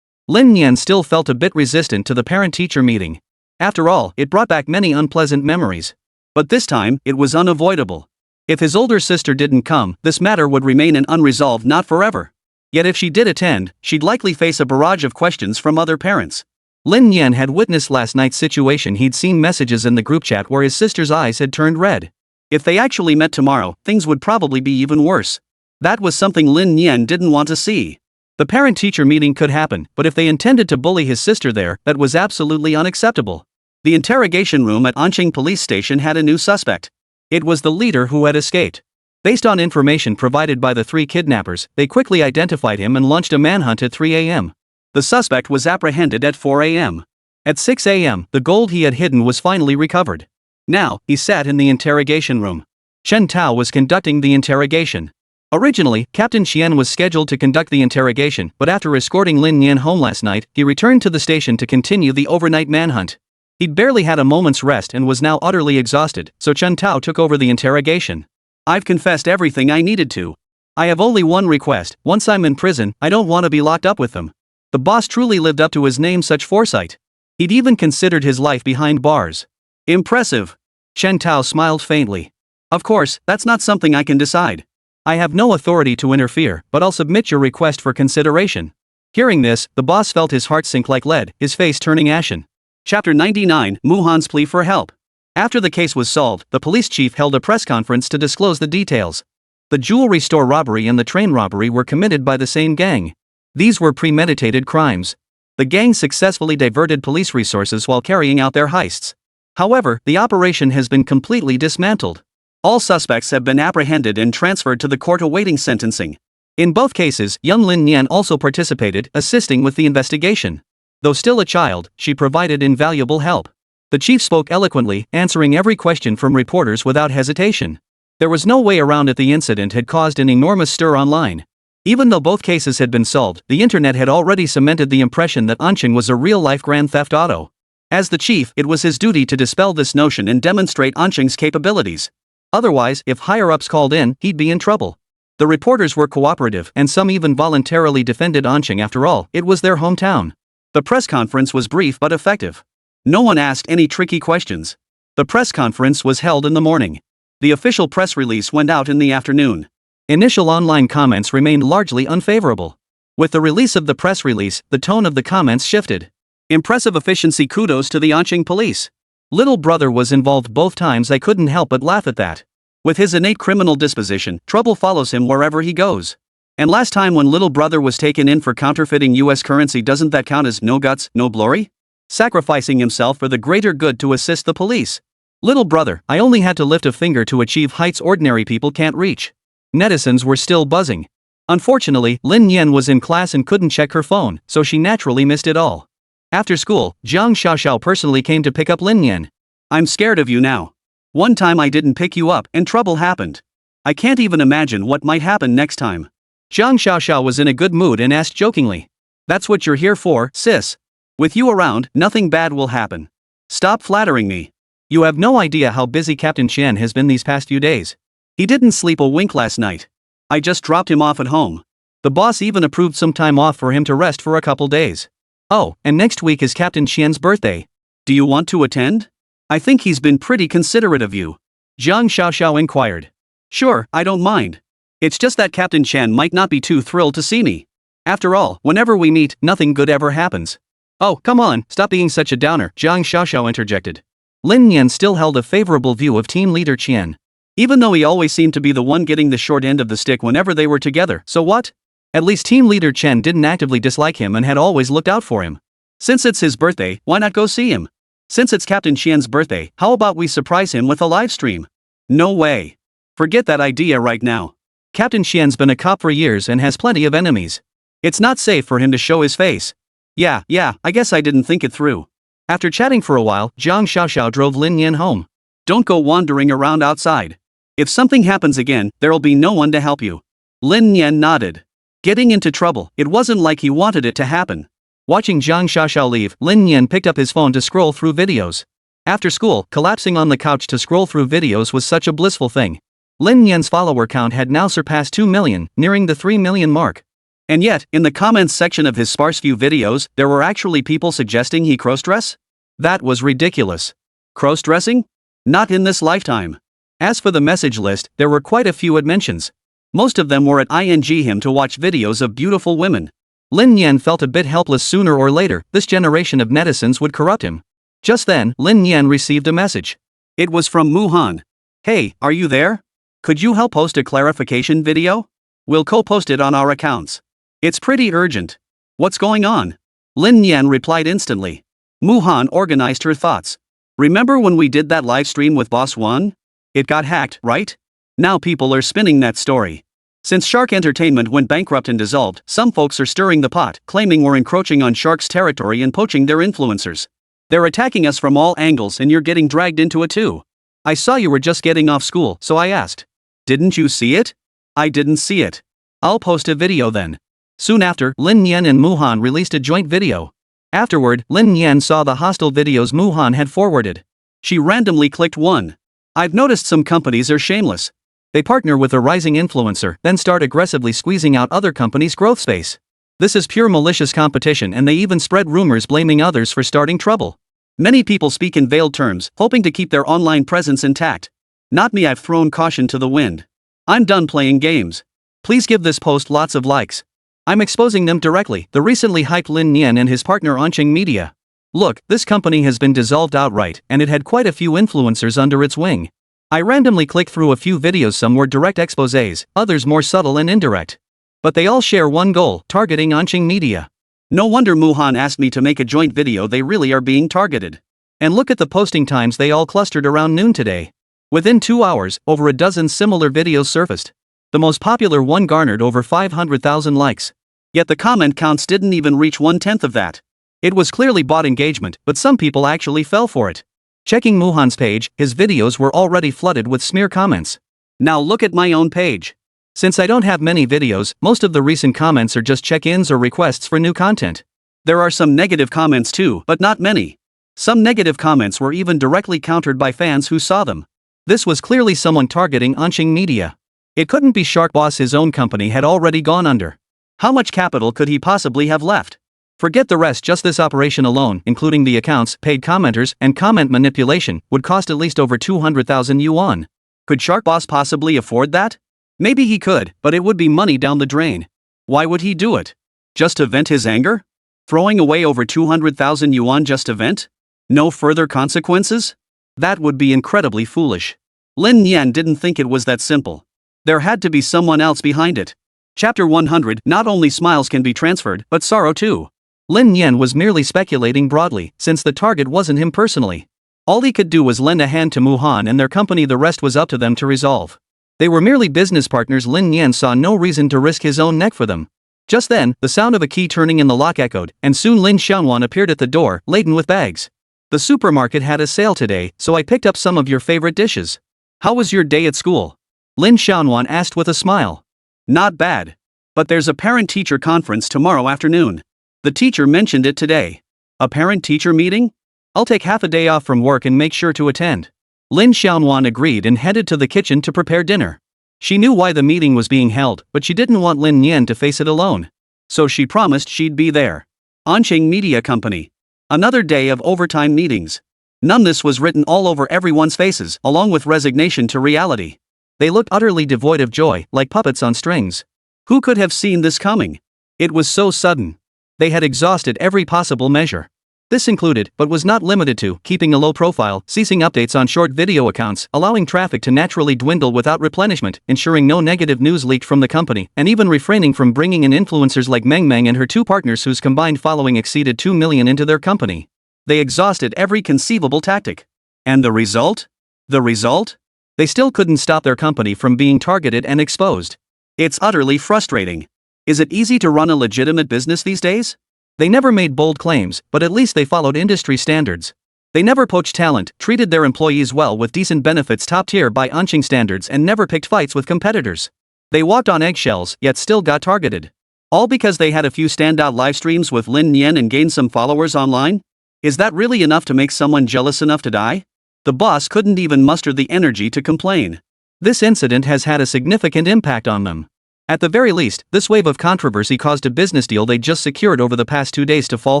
Lin Nian still felt a bit resistant to the parent-teacher meeting. After all, it brought back many unpleasant memories. But this time, it was unavoidable. If his older sister didn't come, this matter would remain an unresolved knot forever. Yet if she did attend, she'd likely face a barrage of questions from other parents. Lin Nian had witnessed last night's situation. He'd seen messages in the group chat where his sister's eyes had turned red. If they actually met tomorrow, things would probably be even worse. That was something Lin Nian didn't want to see. The parent-teacher meeting could happen, but if they intended to bully his sister there, that was absolutely unacceptable. The interrogation room at Anqing police station had a new suspect. It was the leader who had escaped. Based on information provided by the three kidnappers, they quickly identified him and launched a manhunt at 3 a.m. The suspect was apprehended at 4 a.m. At 6 a.m., the gold he had hidden was finally recovered. Now, he sat in the interrogation room. Chen Tao was conducting the interrogation. Originally, Captain Xian was scheduled to conduct the interrogation, but after escorting Lin Nian home last night, he returned to the station to continue the overnight manhunt. He'd barely had a moment's rest and was now utterly exhausted, so Chen Tao took over the interrogation. I've confessed everything I needed to. I have only one request. Once I'm in prison, I don't want to be locked up with them. The boss truly lived up to his name, such foresight. He'd even considered his life behind bars. Impressive. Chen Tao smiled faintly. Of course, that's not something I can decide. I have no authority to interfere, but I'll submit your request for consideration. Hearing this, the boss felt his heart sink like lead, his face turning ashen. Chapter 99, Muhan's plea for help. After the case was solved, the police chief held a press conference to disclose the details. The jewelry store robbery and the train robbery were committed by the same gang. These were premeditated crimes. The gang successfully diverted police resources while carrying out their heists. However, the operation has been completely dismantled. All suspects have been apprehended and transferred to the court awaiting sentencing. In both cases, young Lin Nian also participated, assisting with the investigation. Though still a child, she provided invaluable help. The chief spoke eloquently, answering every question from reporters without hesitation. There was no way around it. The incident had caused an enormous stir online. Even though both cases had been solved, the internet had already cemented the impression that Anqing was a real-life Grand Theft Auto. As the chief, it was his duty to dispel this notion and demonstrate Anqing's capabilities. Otherwise, if higher-ups called in, he'd be in trouble. The reporters were cooperative, and some even voluntarily defended Anqing. After all, it was their hometown. The press conference was brief but effective. No one asked any tricky questions. The press conference was held in the morning. The official press release went out in the afternoon. Initial online comments remained largely unfavorable. With the release of the press release, the tone of the comments shifted. Impressive efficiency. Kudos to the Anqing police. Little brother was involved both times. I couldn't help but laugh at that. With his innate criminal disposition, trouble follows him wherever he goes. And last time when little brother was taken in for counterfeiting US currency, doesn't that count as no guts, no glory? Sacrificing himself for the greater good to assist the police. Little brother, I only had to lift a finger to achieve heights ordinary people can't reach. Netizens were still buzzing. Unfortunately, Lin Nian was in class and couldn't check her phone, so she naturally missed it all. After school, Jiang Xiaoxiao personally came to pick up Lin Nian. I'm scared of you now. One time I didn't pick you up and trouble happened. I can't even imagine what might happen next time. Jiang Xiaoxiao was in a good mood and asked jokingly. That's what you're here for, sis. With you around, nothing bad will happen. Stop flattering me. You have no idea how busy Captain Chen has been these past few days. He didn't sleep a wink last night. I just dropped him off at home. The boss even approved some time off for him to rest for a couple days. Oh, and next week is Captain Qian's birthday. Do you want to attend? I think he's been pretty considerate of you. Zhang Xiaoxiao inquired. Sure, I don't mind. It's just that Captain Chen might not be too thrilled to see me. After all, whenever we meet, nothing good ever happens. Oh, come on, stop being such a downer, Zhang Xiaoxiao interjected. Lin Nian still held a favorable view of team leader Qian. Even though he always seemed to be the one getting the short end of the stick whenever they were together, so what? At least team leader Chen didn't actively dislike him and had always looked out for him. Since it's his birthday, why not go see him? Since it's Captain Qian's birthday, how about we surprise him with a livestream? No way. Forget that idea right now. Captain Qian's been a cop for years and has plenty of enemies. It's not safe for him to show his face. Yeah, I guess I didn't think it through. After chatting for a while, Zhang Xiaoxiao drove Lin Nian home. Don't go wandering around outside. If something happens again, there'll be no one to help you. Lin Nian nodded. Getting into trouble, it wasn't like he wanted it to happen. Watching Zhang Xiaoxiao leave, Lin Nian picked up his phone to scroll through videos. After school, collapsing on the couch to scroll through videos was such a blissful thing. Lin Nian's follower count had now surpassed 2 million, nearing the 3 million mark. And yet, in the comments section of his sparse few videos, there were actually people suggesting he cross-dress? That was ridiculous. Cross-dressing? Not in this lifetime. As for the message list, there were quite a few mentions. Most of them were at ing him to watch videos of beautiful women. Lin Nian felt a bit helpless. Sooner or later, this generation of netizens would corrupt him. Just then, Lin Nian received a message. It was from Muhan. Hey, are you there? Could you help post a clarification video? We'll co-post it on our accounts. It's pretty urgent. What's going on? Lin Nian replied instantly. Muhan organized her thoughts. Remember when we did that live stream with Boss One? It got hacked, right? Now people are spinning that story. Since Shark Entertainment went bankrupt and dissolved, some folks are stirring the pot, claiming we're encroaching on Shark's territory and poaching their influencers. They're attacking us from all angles and you're getting dragged into it too. I saw you were just getting off school, so I asked. Didn't you see it? I didn't see it. I'll post a video then. Soon after, Lin Nian and Muhan released a joint video. Afterward, Lin Nian saw the hostile videos Muhan had forwarded. She randomly clicked one. I've noticed some companies are shameless. They partner with a rising influencer, then start aggressively squeezing out other companies' growth space. This is pure malicious competition, and they even spread rumors blaming others for starting trouble. Many people speak in veiled terms, hoping to keep their online presence intact. Not me, I've thrown caution to the wind. I'm done playing games. Please give this post lots of likes. I'm exposing them directly, the recently hyped Lin Nian and his partner Oncheng Media. Look, this company has been dissolved outright, and it had quite a few influencers under its wing. I randomly clicked through a few videos, some were direct exposés, others more subtle and indirect. But they all share one goal, targeting Oncheng Media. No wonder Muhan asked me to make a joint video, they really are being targeted. And look at the posting times, they all clustered around noon today. Within 2 hours, over a dozen similar videos surfaced. The most popular one garnered over 500,000 likes. Yet the comment counts didn't even reach 1/10 of that. It was clearly bot engagement, but some people actually fell for it. Checking Muhan's page, his videos were already flooded with smear comments. Now look at my own page. Since I don't have many videos, most of the recent comments are just check-ins or requests for new content. There are some negative comments too, but not many. Some negative comments were even directly countered by fans who saw them. This was clearly someone targeting Oncheng Media. It couldn't be Shark Boss, his own company had already gone under. How much capital could he possibly have left? Forget the rest, just this operation alone, including the accounts, paid commenters, and comment manipulation, would cost at least over 200,000 yuan. Could Shark Boss possibly afford that? Maybe he could, but it would be money down the drain. Why would he do it? Just to vent his anger? Throwing away over 200,000 yuan just to vent? No further consequences? That would be incredibly foolish. Lin Nian didn't think it was that simple. There had to be someone else behind it. Chapter 100. Not only smiles can be transferred, but sorrow too. Lin Nian was merely speculating broadly, since the target wasn't him personally. All he could do was lend a hand to Muhan and their company, the rest was up to them to resolve. They were merely business partners. Lin Nian saw no reason to risk his own neck for them. Just then, the sound of a key turning in the lock echoed, and soon Lin Xiaonuan appeared at the door, laden with bags. The supermarket had a sale today, so I picked up some of your favorite dishes. How was your day at school? Lin Xiaonuan asked with a smile. Not bad. But there's a parent-teacher conference tomorrow afternoon. The teacher mentioned it today. A parent-teacher meeting? I'll take half a day off from work and make sure to attend. Lin Xiaonuan agreed and headed to the kitchen to prepare dinner. She knew why the meeting was being held, but she didn't want Lin Nian to face it alone. So she promised she'd be there. Anqing Media Company. Another day of overtime meetings. Numbness was written all over everyone's faces, along with resignation to reality. They looked utterly devoid of joy, like puppets on strings. Who could have seen this coming? It was so sudden. They had exhausted every possible measure. This included, but was not limited to, keeping a low profile, ceasing updates on short video accounts, allowing traffic to naturally dwindle without replenishment, ensuring no negative news leaked from the company, and even refraining from bringing in influencers like Meng Meng and her two partners whose combined following exceeded 2 million into their company. They exhausted every conceivable tactic. And the result? The result? They still couldn't stop their company from being targeted and exposed. It's utterly frustrating. Is it easy to run a legitimate business these days? They never made bold claims, but at least they followed industry standards. They never poached talent, treated their employees well with decent benefits top tier by Anqing standards, and never picked fights with competitors. They walked on eggshells, yet still got targeted. All because they had a few standout live streams with Lin Nian and gained some followers online? Is that really enough to make someone jealous enough to die? The boss couldn't even muster the energy to complain. This incident has had a significant impact on them. At the very least, this wave of controversy caused a business deal they just secured over the past 2 days to fall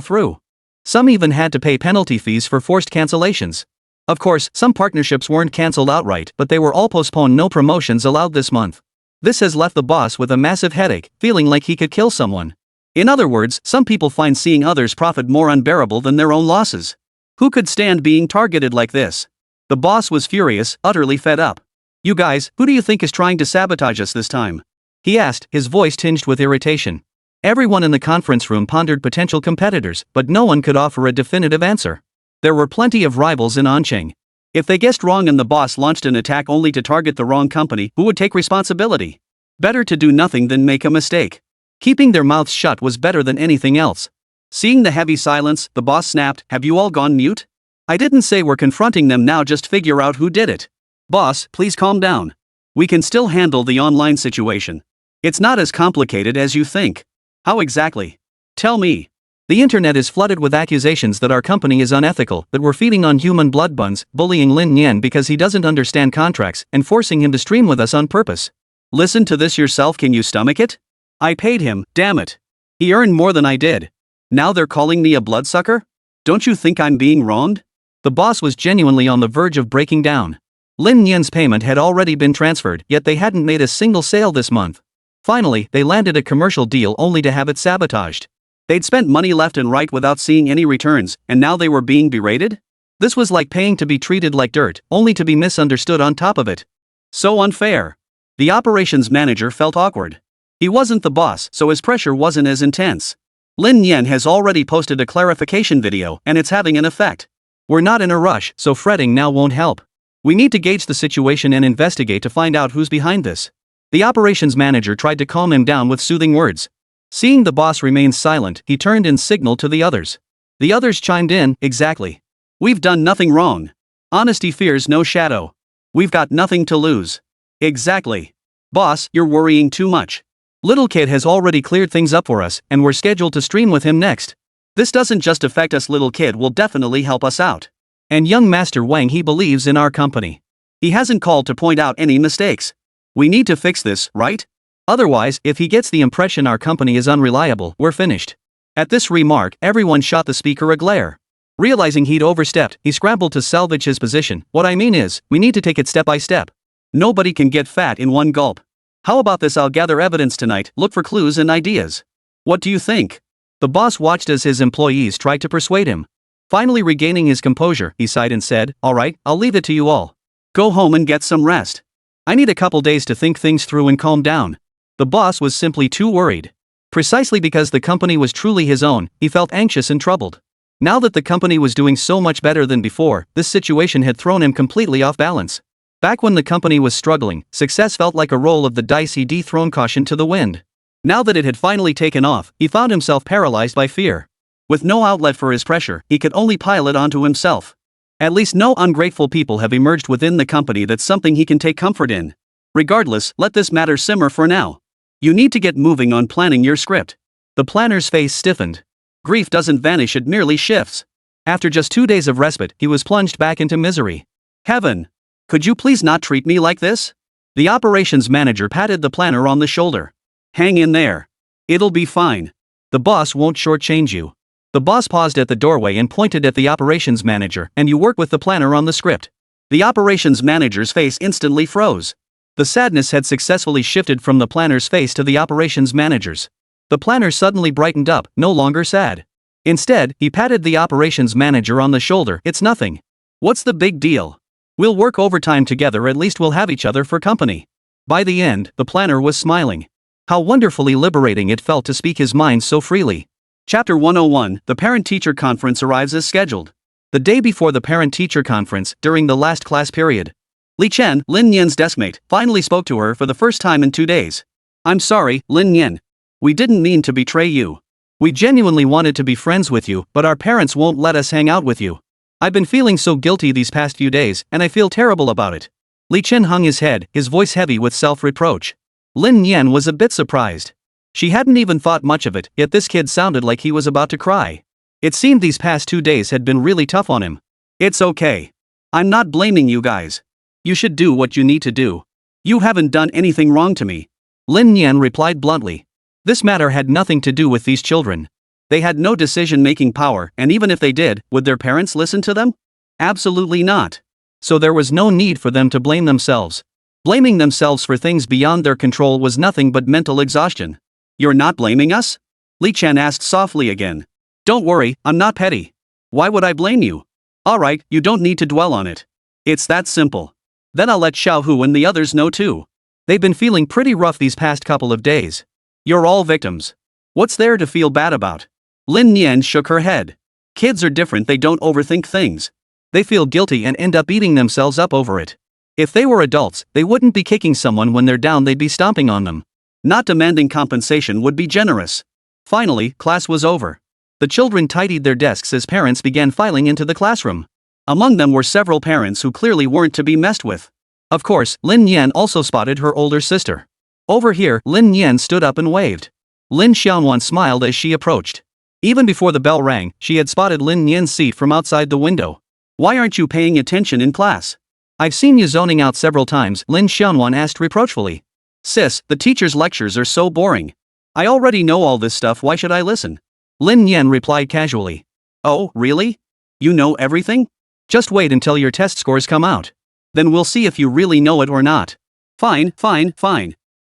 through. Some even had to pay penalty fees for forced cancellations. Of course, some partnerships weren't cancelled outright, but they were all postponed. No promotions allowed this month. This has left the boss with a massive headache, feeling like he could kill someone. In other words, some people find seeing others profit more unbearable than their own losses. Who could stand being targeted like this? The boss was furious, utterly fed up. You guys, who do you think is trying to sabotage us this time? He asked, his voice tinged with irritation. Everyone in the conference room pondered potential competitors, but no one could offer a definitive answer. There were plenty of rivals in Anqing. If they guessed wrong and the boss launched an attack only to target the wrong company, who would take responsibility? Better to do nothing than make a mistake. Keeping their mouths shut was better than anything else. Seeing the heavy silence, the boss snapped, "Have you all gone mute? I didn't say we're confronting them now, just figure out who did it." Boss, please calm down. We can still handle the online situation. It's not as complicated as you think. How exactly? Tell me. The internet is flooded with accusations that our company is unethical, that we're feeding on human blood buns, bullying Lin Nian because he doesn't understand contracts, and forcing him to stream with us on purpose. Listen to this yourself, can you stomach it? I paid him, damn it. He earned more than I did. Now they're calling me a bloodsucker? Don't you think I'm being wronged? The boss was genuinely on the verge of breaking down. Lin Nian's payment had already been transferred, yet they hadn't made a single sale this month. Finally, they landed a commercial deal only to have it sabotaged. They'd spent money left and right without seeing any returns, and now they were being berated? This was like paying to be treated like dirt, only to be misunderstood on top of it. So unfair. The operations manager felt awkward. He wasn't the boss, so his pressure wasn't as intense. Lin Nian has already posted a clarification video, and it's having an effect. We're not in a rush, so fretting now won't help. We need to gauge the situation and investigate to find out who's behind this. The operations manager tried to calm him down with soothing words. Seeing the boss remain silent, he turned and signaled to the others. The others chimed in, exactly. We've done nothing wrong. Honesty fears no shadow. We've got nothing to lose. Exactly. Boss, you're worrying too much. Little Kid has already cleared things up for us, and we're scheduled to stream with him next. This doesn't just affect us, Little Kid will definitely help us out. And young Master Wang, he believes in our company. He hasn't called to point out any mistakes. We need to fix this, right? Otherwise, if he gets the impression our company is unreliable, we're finished. At this remark, everyone shot the speaker a glare. Realizing he'd overstepped, he scrambled to salvage his position. What I mean is, we need to take it step by step. Nobody can get fat in one gulp. How about this? I'll gather evidence tonight, look for clues and ideas. What do you think? The boss watched as his employees tried to persuade him. Finally regaining his composure, he sighed and said, "All right, I'll leave it to you all. Go home and get some rest. I need a couple days to think things through and calm down." The boss was simply too worried. Precisely because the company was truly his own, he felt anxious and troubled. Now that the company was doing so much better than before, this situation had thrown him completely off balance. Back when the company was struggling, success felt like a roll of the dice he dethroned caution to the wind. Now that it had finally taken off, he found himself paralyzed by fear. With no outlet for his pressure, he could only pile it onto himself. At least no ungrateful people have emerged within the company. That's something he can take comfort in. Regardless, let this matter simmer for now. You need to get moving on planning your script. The planner's face stiffened. Grief doesn't vanish, it merely shifts. After just 2 days of respite, he was plunged back into misery. Heaven! Could you please not treat me like this? The operations manager patted the planner on the shoulder. Hang in there. It'll be fine. The boss won't shortchange you. The boss paused at the doorway and pointed at the operations manager, and you work with the planner on the script. The operations manager's face instantly froze. The sadness had successfully shifted from the planner's face to the operations manager's. The planner suddenly brightened up, no longer sad. Instead, he patted the operations manager on the shoulder. It's nothing. What's the big deal? We'll work overtime together, at least we'll have each other for company. By the end, the planner was smiling. How wonderfully liberating it felt to speak his mind so freely. Chapter 101, The Parent-Teacher Conference arrives as scheduled. The day before the parent-teacher conference, during the last class period, Li Chen, Lin Nian's deskmate, finally spoke to her for the first time in 2 days. I'm sorry, Lin Nian. We didn't mean to betray you. We genuinely wanted to be friends with you, but our parents won't let us hang out with you. I've been feeling so guilty these past few days, and I feel terrible about it. Li Chen hung his head, his voice heavy with self-reproach. Lin Nian was a bit surprised. She hadn't even thought much of it, yet this kid sounded like he was about to cry. It seemed these past 2 days had been really tough on him. It's okay. I'm not blaming you guys. You should do what you need to do. You haven't done anything wrong to me. Lin Nian replied bluntly. This matter had nothing to do with these children. They had no decision-making power, and even if they did, would their parents listen to them? Absolutely not. So there was no need for them to blame themselves. Blaming themselves for things beyond their control was nothing but mental exhaustion. You're not blaming us? Li Chen asked softly again. Don't worry, I'm not petty. Why would I blame you? Alright, you don't need to dwell on it. It's that simple. Then I'll let Xiaohu and the others know too. They've been feeling pretty rough these past couple of days. You're all victims. What's there to feel bad about? Lin Nian shook her head. Kids are different, they don't overthink things. They feel guilty and end up beating themselves up over it. If they were adults, they wouldn't be kicking someone when they're down, they'd be stomping on them. Not demanding compensation would be generous. Finally, class was over. The children tidied their desks as parents began filing into the classroom. Among them were several parents who clearly weren't to be messed with. Of course, Lin Nian also spotted her older sister. Over here, Lin Nian stood up and waved. Lin Xiaowan smiled as she approached. Even before the bell rang, she had spotted Lin Nian's seat from outside the window. Why aren't you paying attention in class? I've seen you zoning out several times, Lin Xiaowan asked reproachfully. Sis, the teacher's lectures are so boring. I already know all this stuff, why should I listen? Lin Nian replied casually. Oh, really? You know everything? Just wait until your test scores come out. Then we'll see if you really know it or not. Fine.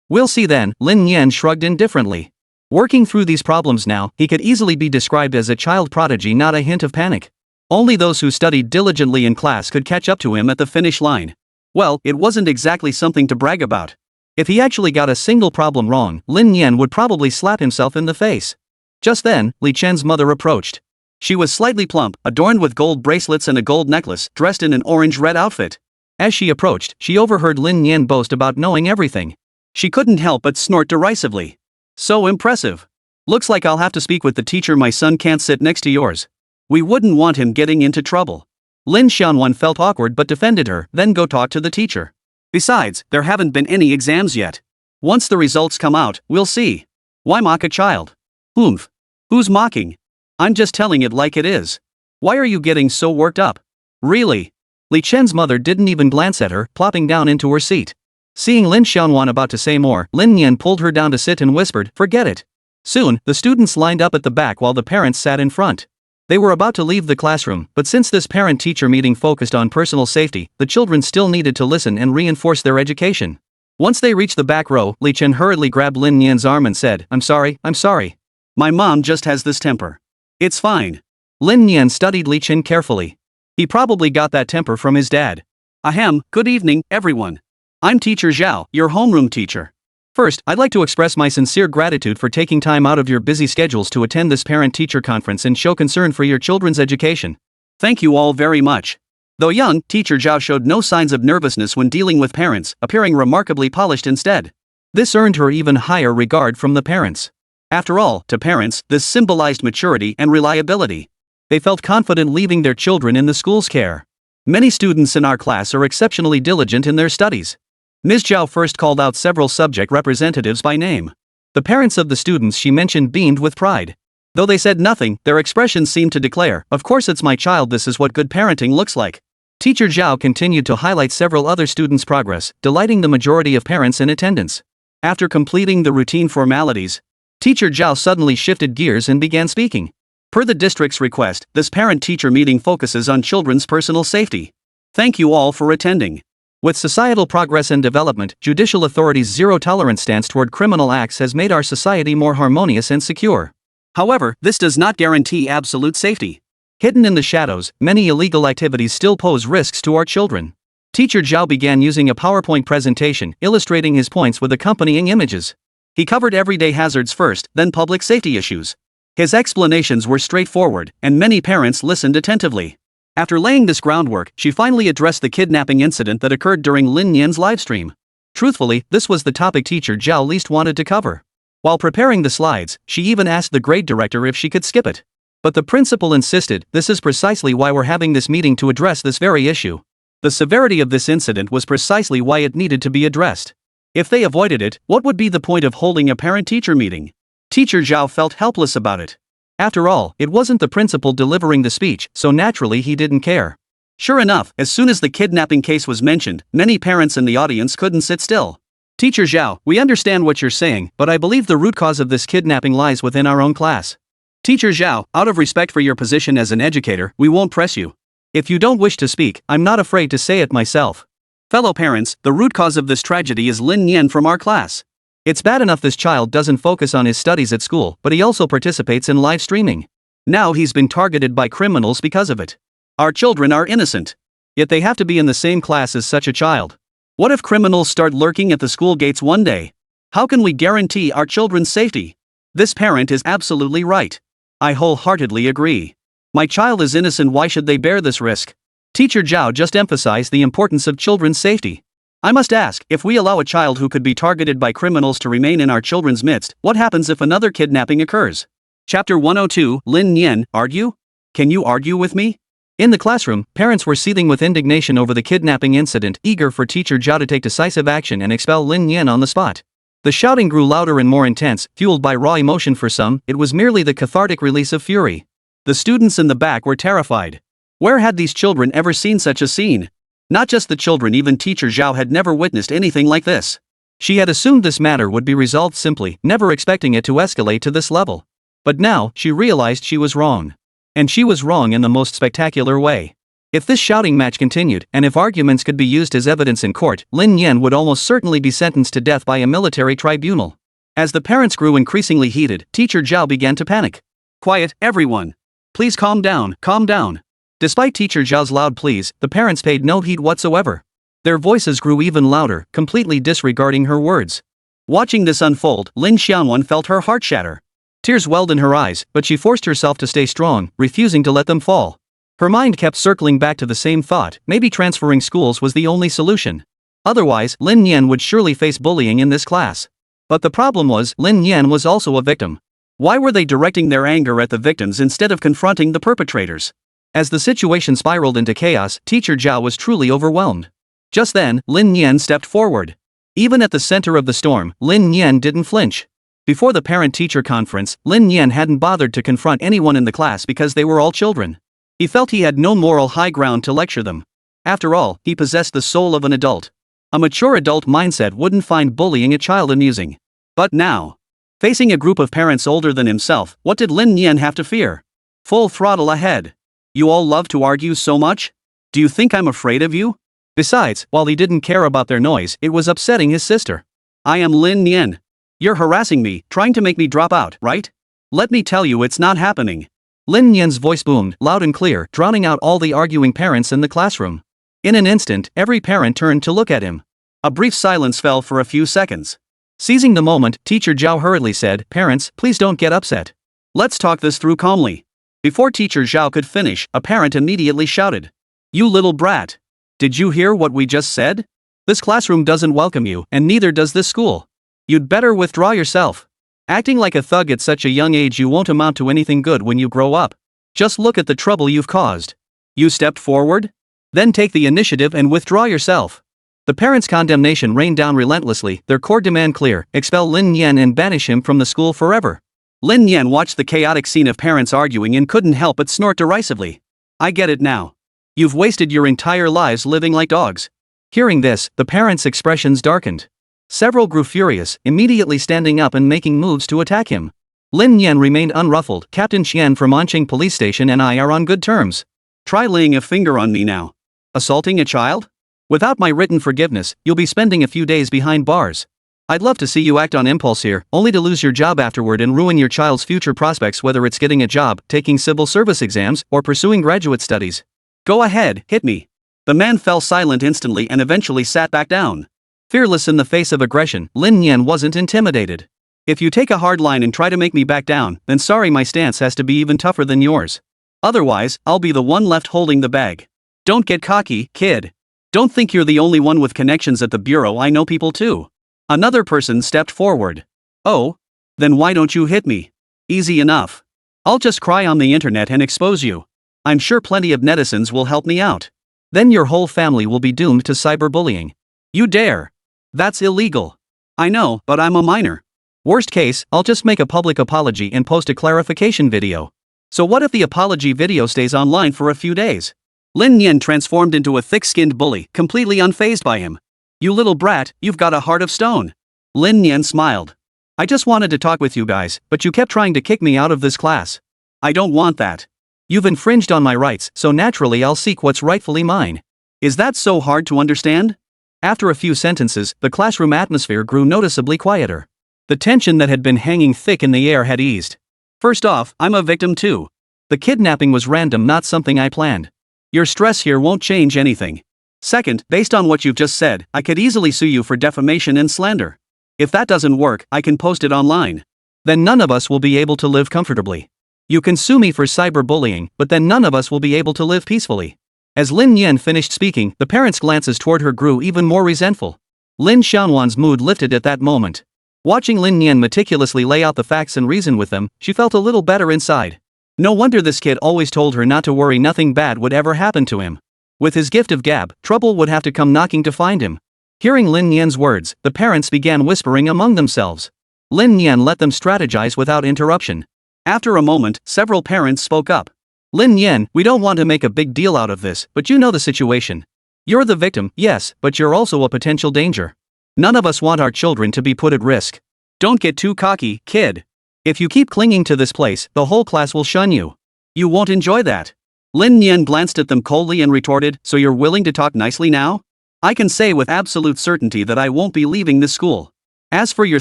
We'll see then, Lin Nian shrugged indifferently. Working through these problems now, he could easily be described as a child prodigy, not a hint of panic. Only those who studied diligently in class could catch up to him at the finish line. Well, it wasn't exactly something to brag about. If he actually got a single problem wrong, Lin Nian would probably slap himself in the face. Just then, Li Chen's mother approached. She was slightly plump, adorned with gold bracelets and a gold necklace, dressed in an orange-red outfit. As she approached, she overheard Lin Nian boast about knowing everything. She couldn't help but snort derisively. So impressive. Looks like I'll have to speak with the teacher. My son can't sit next to yours. We wouldn't want him getting into trouble. Lin Xiaowan felt awkward but defended her, then go talk to the teacher. Besides, there haven't been any exams yet. Once the results come out, we'll see. Why mock a child? Oomph. Who's mocking? I'm just telling it like it is. Why are you getting so worked up? Really? Li Chen's mother didn't even glance at her, plopping down into her seat. Seeing Lin Xiaowan about to say more, Lin Nian pulled her down to sit and whispered, forget it. Soon, the students lined up at the back while the parents sat in front. They were about to leave the classroom, but since this parent-teacher meeting focused on personal safety, the children still needed to listen and reinforce their education. Once they reached the back row, Li Chen hurriedly grabbed Lin Nian's arm and said, I'm sorry. My mom just has this temper. It's fine. Lin Nian studied Li Chen carefully. He probably got that temper from his dad. Ahem, good evening, everyone. I'm Teacher Zhao, your homeroom teacher. First, I'd like to express my sincere gratitude for taking time out of your busy schedules to attend this parent-teacher conference and show concern for your children's education. Thank you all very much. Though young, Teacher Zhao showed no signs of nervousness when dealing with parents, appearing remarkably polished instead. This earned her even higher regard from the parents. After all, to parents, this symbolized maturity and reliability. They felt confident leaving their children in the school's care. Many students in our class are exceptionally diligent in their studies. Ms. Zhao first called out several subject representatives by name. The parents of the students she mentioned beamed with pride. Though they said nothing, their expressions seemed to declare, "Of course it's my child, this is what good parenting looks like." Teacher Zhao continued to highlight several other students' progress, delighting the majority of parents in attendance. After completing the routine formalities, Teacher Zhao suddenly shifted gears and began speaking. Per the district's request, this parent-teacher meeting focuses on children's personal safety. Thank you all for attending. With societal progress and development, judicial authorities' zero-tolerance stance toward criminal acts has made our society more harmonious and secure. However, this does not guarantee absolute safety. Hidden in the shadows, many illegal activities still pose risks to our children. Teacher Zhao began using a PowerPoint presentation, illustrating his points with accompanying images. He covered everyday hazards first, then public safety issues. His explanations were straightforward, and many parents listened attentively. After laying this groundwork, she finally addressed the kidnapping incident that occurred during Lin Nian's livestream. Truthfully, this was the topic Teacher Zhao least wanted to cover. While preparing the slides, she even asked the grade director if she could skip it. But the principal insisted, "This is precisely why we're having this meeting, to address this very issue." The severity of this incident was precisely why it needed to be addressed. If they avoided it, what would be the point of holding a parent-teacher meeting? Teacher Zhao felt helpless about it. After all, it wasn't the principal delivering the speech, so naturally he didn't care. Sure enough, as soon as the kidnapping case was mentioned, many parents in the audience couldn't sit still. "Teacher Zhao, we understand what you're saying, but I believe the root cause of this kidnapping lies within our own class. Teacher Zhao, out of respect for your position as an educator, we won't press you. If you don't wish to speak, I'm not afraid to say it myself. Fellow parents, the root cause of this tragedy is Lin Nian from our class. It's bad enough this child doesn't focus on his studies at school, but he also participates in live streaming. Now he's been targeted by criminals because of it. Our children are innocent. Yet they have to be in the same class as such a child. What if criminals start lurking at the school gates one day? How can we guarantee our children's safety?" This parent is absolutely right. I wholeheartedly agree. My child is innocent, why should they bear this risk? Teacher Zhao just emphasized the importance of children's safety. I must ask, if we allow a child who could be targeted by criminals to remain in our children's midst, what happens if another kidnapping occurs? Chapter 102, Lin Nian, argue? Can you argue with me? In the classroom, parents were seething with indignation over the kidnapping incident, eager for Teacher Zhao to take decisive action and expel Lin Nian on the spot. The shouting grew louder and more intense, fueled by raw emotion. For some, it was merely the cathartic release of fury. The students in the back were terrified. Where had these children ever seen such a scene? Not just the children, even Teacher Zhao had never witnessed anything like this. She had assumed this matter would be resolved simply, never expecting it to escalate to this level. But now, she realized she was wrong. And she was wrong in the most spectacular way. If this shouting match continued, and if arguments could be used as evidence in court, Lin Nian would almost certainly be sentenced to death by a military tribunal. As the parents grew increasingly heated, Teacher Zhao began to panic. "Quiet, everyone. Please calm down, calm down." Despite Teacher Zhao's loud pleas, the parents paid no heed whatsoever. Their voices grew even louder, completely disregarding her words. Watching this unfold, Lin Xianwen felt her heart shatter. Tears welled in her eyes, but she forced herself to stay strong, refusing to let them fall. Her mind kept circling back to the same thought, maybe transferring schools was the only solution. Otherwise, Lin Nian would surely face bullying in this class. But the problem was, Lin Nian was also a victim. Why were they directing their anger at the victims instead of confronting the perpetrators? As the situation spiraled into chaos, Teacher Zhao was truly overwhelmed. Just then, Lin Nian stepped forward. Even at the center of the storm, Lin Nian didn't flinch. Before the parent-teacher conference, Lin Nian hadn't bothered to confront anyone in the class because they were all children. He felt he had no moral high ground to lecture them. After all, he possessed the soul of an adult. A mature adult mindset wouldn't find bullying a child amusing. But now, facing a group of parents older than himself, what did Lin Nian have to fear? Full throttle ahead. "You all love to argue so much? Do you think I'm afraid of you?" Besides, while he didn't care about their noise, it was upsetting his sister. "I am Lin Nian. You're harassing me, trying to make me drop out, right? Let me tell you, it's not happening." Lin Nian's voice boomed, loud and clear, drowning out all the arguing parents in the classroom. In an instant, every parent turned to look at him. A brief silence fell for a few seconds. Seizing the moment, Teacher Zhao hurriedly said, "Parents, please don't get upset. Let's talk this through calmly." Before Teacher Zhao could finish, a parent immediately shouted, "You little brat! Did you hear what we just said? This classroom doesn't welcome you, and neither does this school. You'd better withdraw yourself. Acting like a thug at such a young age, you won't amount to anything good when you grow up. Just look at the trouble you've caused. You stepped forward? Then take the initiative and withdraw yourself." The parents' condemnation rained down relentlessly, their core demand clear: expel Lin Nian and banish him from the school forever. Lin Nian watched the chaotic scene of parents arguing and couldn't help but snort derisively. I get it now. You've wasted your entire lives living like dogs. Hearing this, the parents' expressions darkened. Several grew furious, immediately standing up and making moves to attack him. Lin Nian remained unruffled. Captain Qian from Anqing Police Station and I are on good terms. Try laying a finger on me now. Assaulting a child? Without my written forgiveness, you'll be spending a few days behind bars. I'd love to see you act on impulse here, only to lose your job afterward and ruin your child's future prospects, whether it's getting a job, taking civil service exams, or pursuing graduate studies. Go ahead, hit me. The man fell silent instantly and eventually sat back down. Fearless in the face of aggression, Lin Nian wasn't intimidated. If you take a hard line and try to make me back down, then sorry, my stance has to be even tougher than yours. Otherwise, I'll be the one left holding the bag. Don't get cocky, kid. Don't think you're the only one with connections at the bureau, I know people too. Another person stepped forward. Oh? Then why don't you hit me? Easy enough. I'll just cry on the internet and expose you. I'm sure plenty of netizens will help me out. Then your whole family will be doomed to cyberbullying. You dare? That's illegal. I know, but I'm a minor. Worst case, I'll just make a public apology and post a clarification video. So what if the apology video stays online for a few days? Lin Nian transformed into a thick-skinned bully, completely unfazed by him. You little brat, you've got a heart of stone. Lin Nian smiled. I just wanted to talk with you guys, but you kept trying to kick me out of this class. I don't want that. You've infringed on my rights, so naturally I'll seek what's rightfully mine. Is that so hard to understand? After a few sentences, the classroom atmosphere grew noticeably quieter. The tension that had been hanging thick in the air had eased. First off, I'm a victim too. The kidnapping was random, not something I planned. Your stress here won't change anything. Second, based on what you've just said, I could easily sue you for defamation and slander. If that doesn't work, I can post it online. Then none of us will be able to live comfortably. You can sue me for cyberbullying, but then none of us will be able to live peacefully. As Lin Nian finished speaking, the parents' glances toward her grew even more resentful. Lin Xiaowan's mood lifted at that moment. Watching Lin Nian meticulously lay out the facts and reason with them, she felt a little better inside. No wonder this kid always told her not to worry, nothing bad would ever happen to him. With his gift of gab, trouble would have to come knocking to find him. Hearing Lin Nian's words, the parents began whispering among themselves. Lin Nian let them strategize without interruption. After a moment, several parents spoke up. Lin Nian, we don't want to make a big deal out of this, but you know the situation. You're the victim, yes, but you're also a potential danger. None of us want our children to be put at risk. Don't get too cocky, kid. If you keep clinging to this place, the whole class will shun you. You won't enjoy that. Lin Nian glanced at them coldly and retorted, so you're willing to talk nicely now? I can say with absolute certainty that I won't be leaving this school. As for your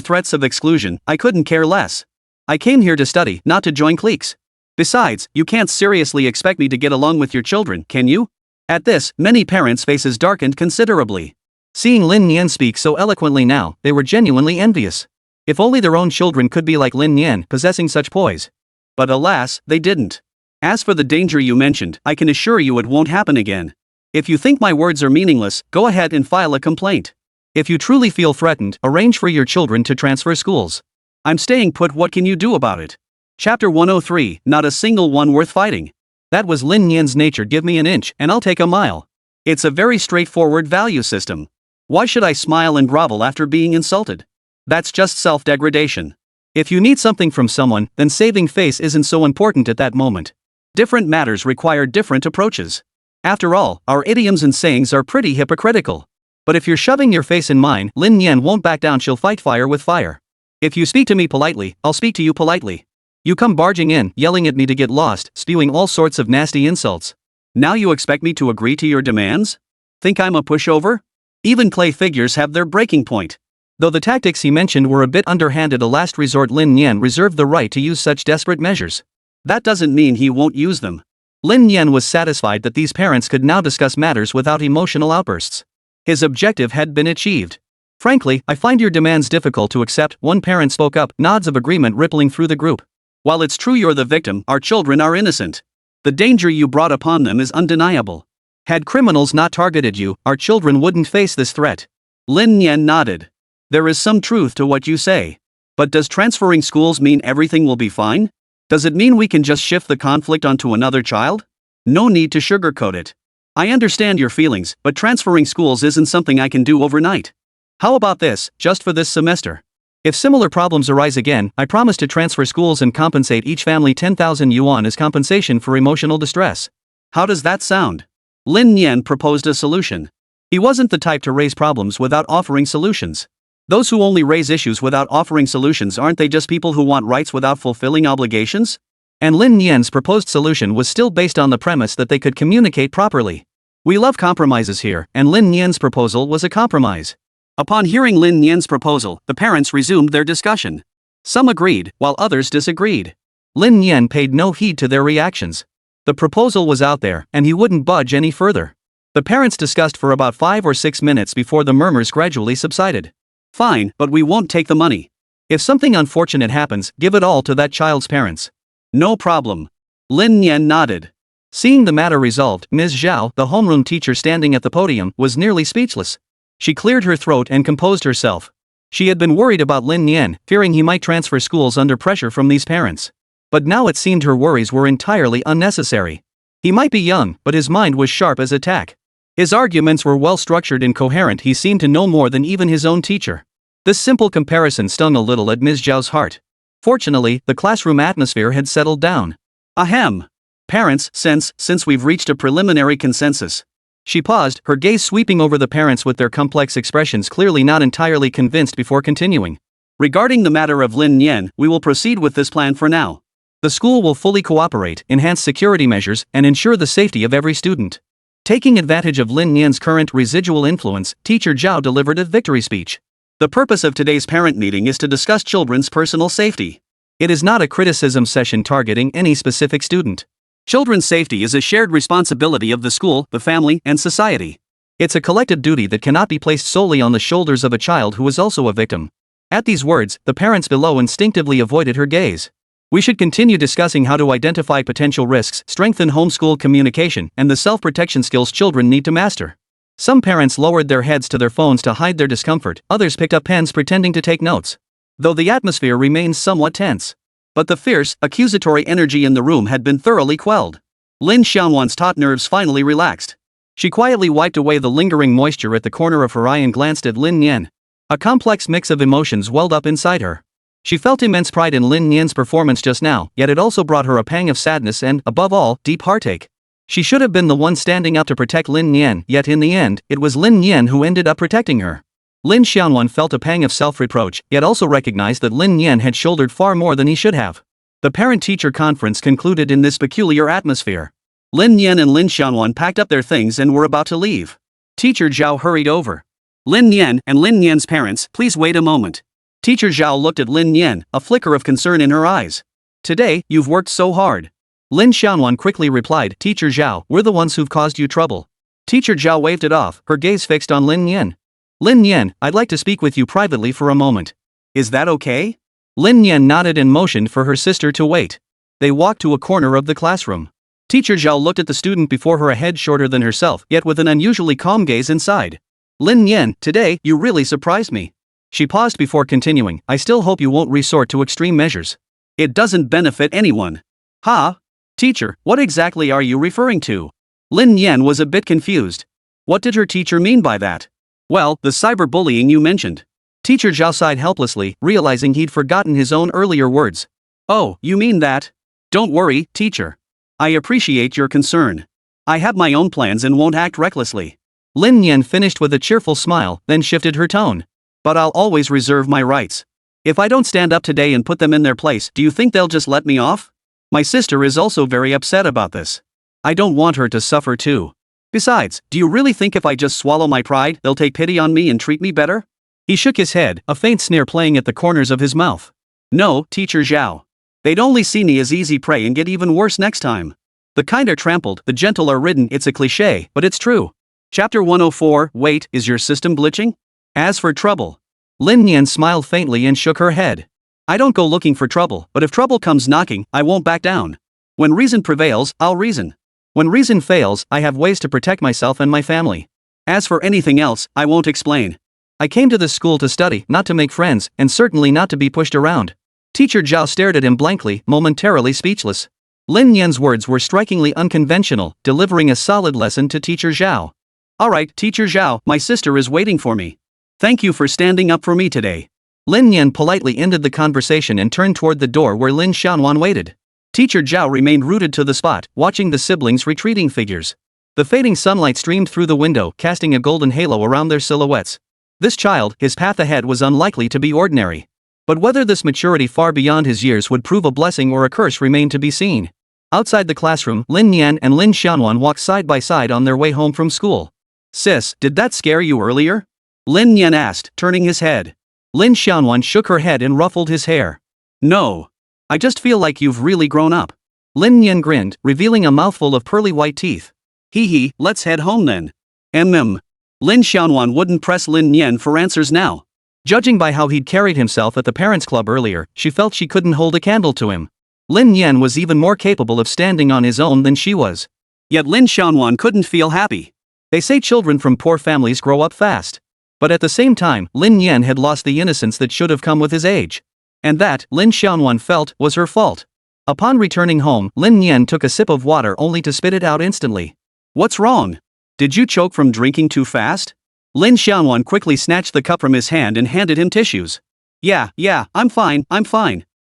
threats of exclusion, I couldn't care less. I came here to study, not to join cliques. Besides, you can't seriously expect me to get along with your children, can you? At this, many parents' faces darkened considerably. Seeing Lin Nian speak so eloquently now, they were genuinely envious. If only their own children could be like Lin Nian, possessing such poise. But alas, they didn't. As for the danger you mentioned, I can assure you it won't happen again. If you think my words are meaningless, go ahead and file a complaint. If you truly feel threatened, arrange for your children to transfer schools. I'm staying put, what can you do about it? Chapter 103, not a single one worth fighting. That was Lin Nian's nature, give me an inch and I'll take a mile. It's a very straightforward value system. Why should I smile and grovel after being insulted? That's just self-degradation. If you need something from someone, then saving face isn't so important at that moment. Different matters require different approaches. After all, our idioms and sayings are pretty hypocritical. But if you're shoving your face in mine, Lin Nian won't back down, she'll fight fire with fire. If you speak to me politely, I'll speak to you politely. You come barging in, yelling at me to get lost, spewing all sorts of nasty insults. Now you expect me to agree to your demands? Think I'm a pushover? Even clay figures have their breaking point. Though the tactics he mentioned were a bit underhanded, a last resort, Lin Nian reserved the right to use such desperate measures. That doesn't mean he won't use them. Lin Nian was satisfied that these parents could now discuss matters without emotional outbursts. His objective had been achieved. Frankly, I find your demands difficult to accept, one parent spoke up, nods of agreement rippling through the group. While it's true you're the victim, our children are innocent. The danger you brought upon them is undeniable. Had criminals not targeted you, our children wouldn't face this threat. Lin Nian nodded. There is some truth to what you say. But does transferring schools mean everything will be fine? Does it mean we can just shift the conflict onto another child? No need to sugarcoat it. I understand your feelings, but transferring schools isn't something I can do overnight. How about this, just for this semester? If similar problems arise again, I promise to transfer schools and compensate each family 10,000 yuan as compensation for emotional distress. How does that sound? Lin Nian proposed a solution. He wasn't the type to raise problems without offering solutions. Those who only raise issues without offering solutions, aren't they just people who want rights without fulfilling obligations? And Lin Nian's proposed solution was still based on the premise that they could communicate properly. We love compromises here, and Lin Nian's proposal was a compromise. Upon hearing Lin Nian's proposal, the parents resumed their discussion. Some agreed, while others disagreed. Lin Nian paid no heed to their reactions. The proposal was out there, and he wouldn't budge any further. The parents discussed for about 5 or 6 minutes before the murmurs gradually subsided. Fine, but we won't take the money. If something unfortunate happens, give it all to that child's parents. No problem. Lin Nian nodded. Seeing the matter resolved, Ms. Zhao, the homeroom teacher standing at the podium, was nearly speechless. She cleared her throat and composed herself. She had been worried about Lin Nian, fearing he might transfer schools under pressure from these parents. But now it seemed her worries were entirely unnecessary. He might be young, but his mind was sharp as a tack. His arguments were well structured and coherent. He seemed to know more than even his own teacher. This simple comparison stung a little at Ms. Zhao's heart. Fortunately, the classroom atmosphere had settled down. Ahem. Parents, since we've reached a preliminary consensus. She paused, her gaze sweeping over the parents with their complex expressions, clearly not entirely convinced before continuing. Regarding the matter of Lin Nian, we will proceed with this plan for now. The school will fully cooperate, enhance security measures, and ensure the safety of every student. Taking advantage of Lin Nian's current residual influence, Teacher Zhao delivered a victory speech. The purpose of today's parent meeting is to discuss children's personal safety. It is not a criticism session targeting any specific student. Children's safety is a shared responsibility of the school, the family, and society. It's a collective duty that cannot be placed solely on the shoulders of a child who is also a victim. At these words, the parents below instinctively avoided her gaze. We should continue discussing how to identify potential risks, strengthen homeschool communication, and the self-protection skills children need to master. Some parents lowered their heads to their phones to hide their discomfort, others picked up pens pretending to take notes. Though the atmosphere remained somewhat tense. But the fierce, accusatory energy in the room had been thoroughly quelled. Lin Xiaowan's taut nerves finally relaxed. She quietly wiped away the lingering moisture at the corner of her eye and glanced at Lin Nian. A complex mix of emotions welled up inside her. She felt immense pride in Lin Nian's performance just now, yet it also brought her a pang of sadness and, above all, deep heartache. She should have been the one standing up to protect Lin Nian, yet in the end, it was Lin Nian who ended up protecting her. Lin Xiaowan felt a pang of self-reproach, yet also recognized that Lin Nian had shouldered far more than he should have. The parent-teacher conference concluded in this peculiar atmosphere. Lin Nian and Lin Xiaowan packed up their things and were about to leave. Teacher Zhao hurried over. Lin Nian and Lin Nian's parents, please wait a moment. Teacher Zhao looked at Lin Nian, a flicker of concern in her eyes. Today, you've worked so hard. Lin Xiaowan quickly replied, Teacher Zhao, we're the ones who've caused you trouble. Teacher Zhao waved it off, her gaze fixed on Lin Nian. Lin Nian, I'd like to speak with you privately for a moment. Is that okay? Lin Nian nodded and motioned for her sister to wait. They walked to a corner of the classroom. Teacher Zhao looked at the student before her, a head shorter than herself, yet with an unusually calm gaze inside. Lin Nian, today, you really surprised me. She paused before continuing, I still hope you won't resort to extreme measures. It doesn't benefit anyone. Ha? Teacher, what exactly are you referring to? Lin Nian was a bit confused. What did her teacher mean by that? Well, the cyberbullying you mentioned. Teacher Zhao sighed helplessly, realizing he'd forgotten his own earlier words. Oh, you mean that? Don't worry, teacher. I appreciate your concern. I have my own plans and won't act recklessly. Lin Nian finished with a cheerful smile, then shifted her tone. But I'll always reserve my rights. If I don't stand up today and put them in their place, do you think they'll just let me off? My sister is also very upset about this. I don't want her to suffer too. Besides, do you really think if I just swallow my pride, they'll take pity on me and treat me better? He shook his head, a faint sneer playing at the corners of his mouth. No, Teacher Zhao. They'd only see me as easy prey and get even worse next time. The kind are trampled, the gentle are ridden. It's a cliché, but it's true. Chapter 104, wait, is your system glitching? As for trouble. Lin Nian smiled faintly and shook her head. I don't go looking for trouble, but if trouble comes knocking, I won't back down. When reason prevails, I'll reason. When reason fails, I have ways to protect myself and my family. As for anything else, I won't explain. I came to this school to study, not to make friends, and certainly not to be pushed around. Teacher Zhao stared at him blankly, momentarily speechless. Lin Nian's words were strikingly unconventional, delivering a solid lesson to Teacher Zhao. Alright, Teacher Zhao, my sister is waiting for me. Thank you for standing up for me today. Lin Nian politely ended the conversation and turned toward the door where Lin Xiaonan waited. Teacher Zhao remained rooted to the spot, watching the siblings' retreating figures. The fading sunlight streamed through the window, casting a golden halo around their silhouettes. This child, his path ahead was unlikely to be ordinary. But whether this maturity far beyond his years would prove a blessing or a curse remained to be seen. Outside the classroom, Lin Nian and Lin Xiaonan walked side by side on their way home from school. "Sis, did that scare you earlier?" Lin Nian asked, turning his head. Lin Xiaonan shook her head and ruffled his hair. "No. I just feel like you've really grown up." Lin Nian grinned, revealing a mouthful of pearly white teeth. "Hee hee, let's head home then." Lin Xiaonan wouldn't press Lin Nian for answers now. Judging by how he'd carried himself at the parents' club earlier, she felt she couldn't hold a candle to him. Lin Nian was even more capable of standing on his own than she was. Yet Lin Xiaonan couldn't feel happy. They say children from poor families grow up fast. But at the same time, Lin Nian had lost the innocence that should have come with his age. And that, Lin Xiaonan felt, was her fault. Upon returning home, Lin Nian took a sip of water only to spit it out instantly. "What's wrong? Did you choke from drinking too fast?" Lin Xiaonan quickly snatched the cup from his hand and handed him tissues. Yeah, I'm fine.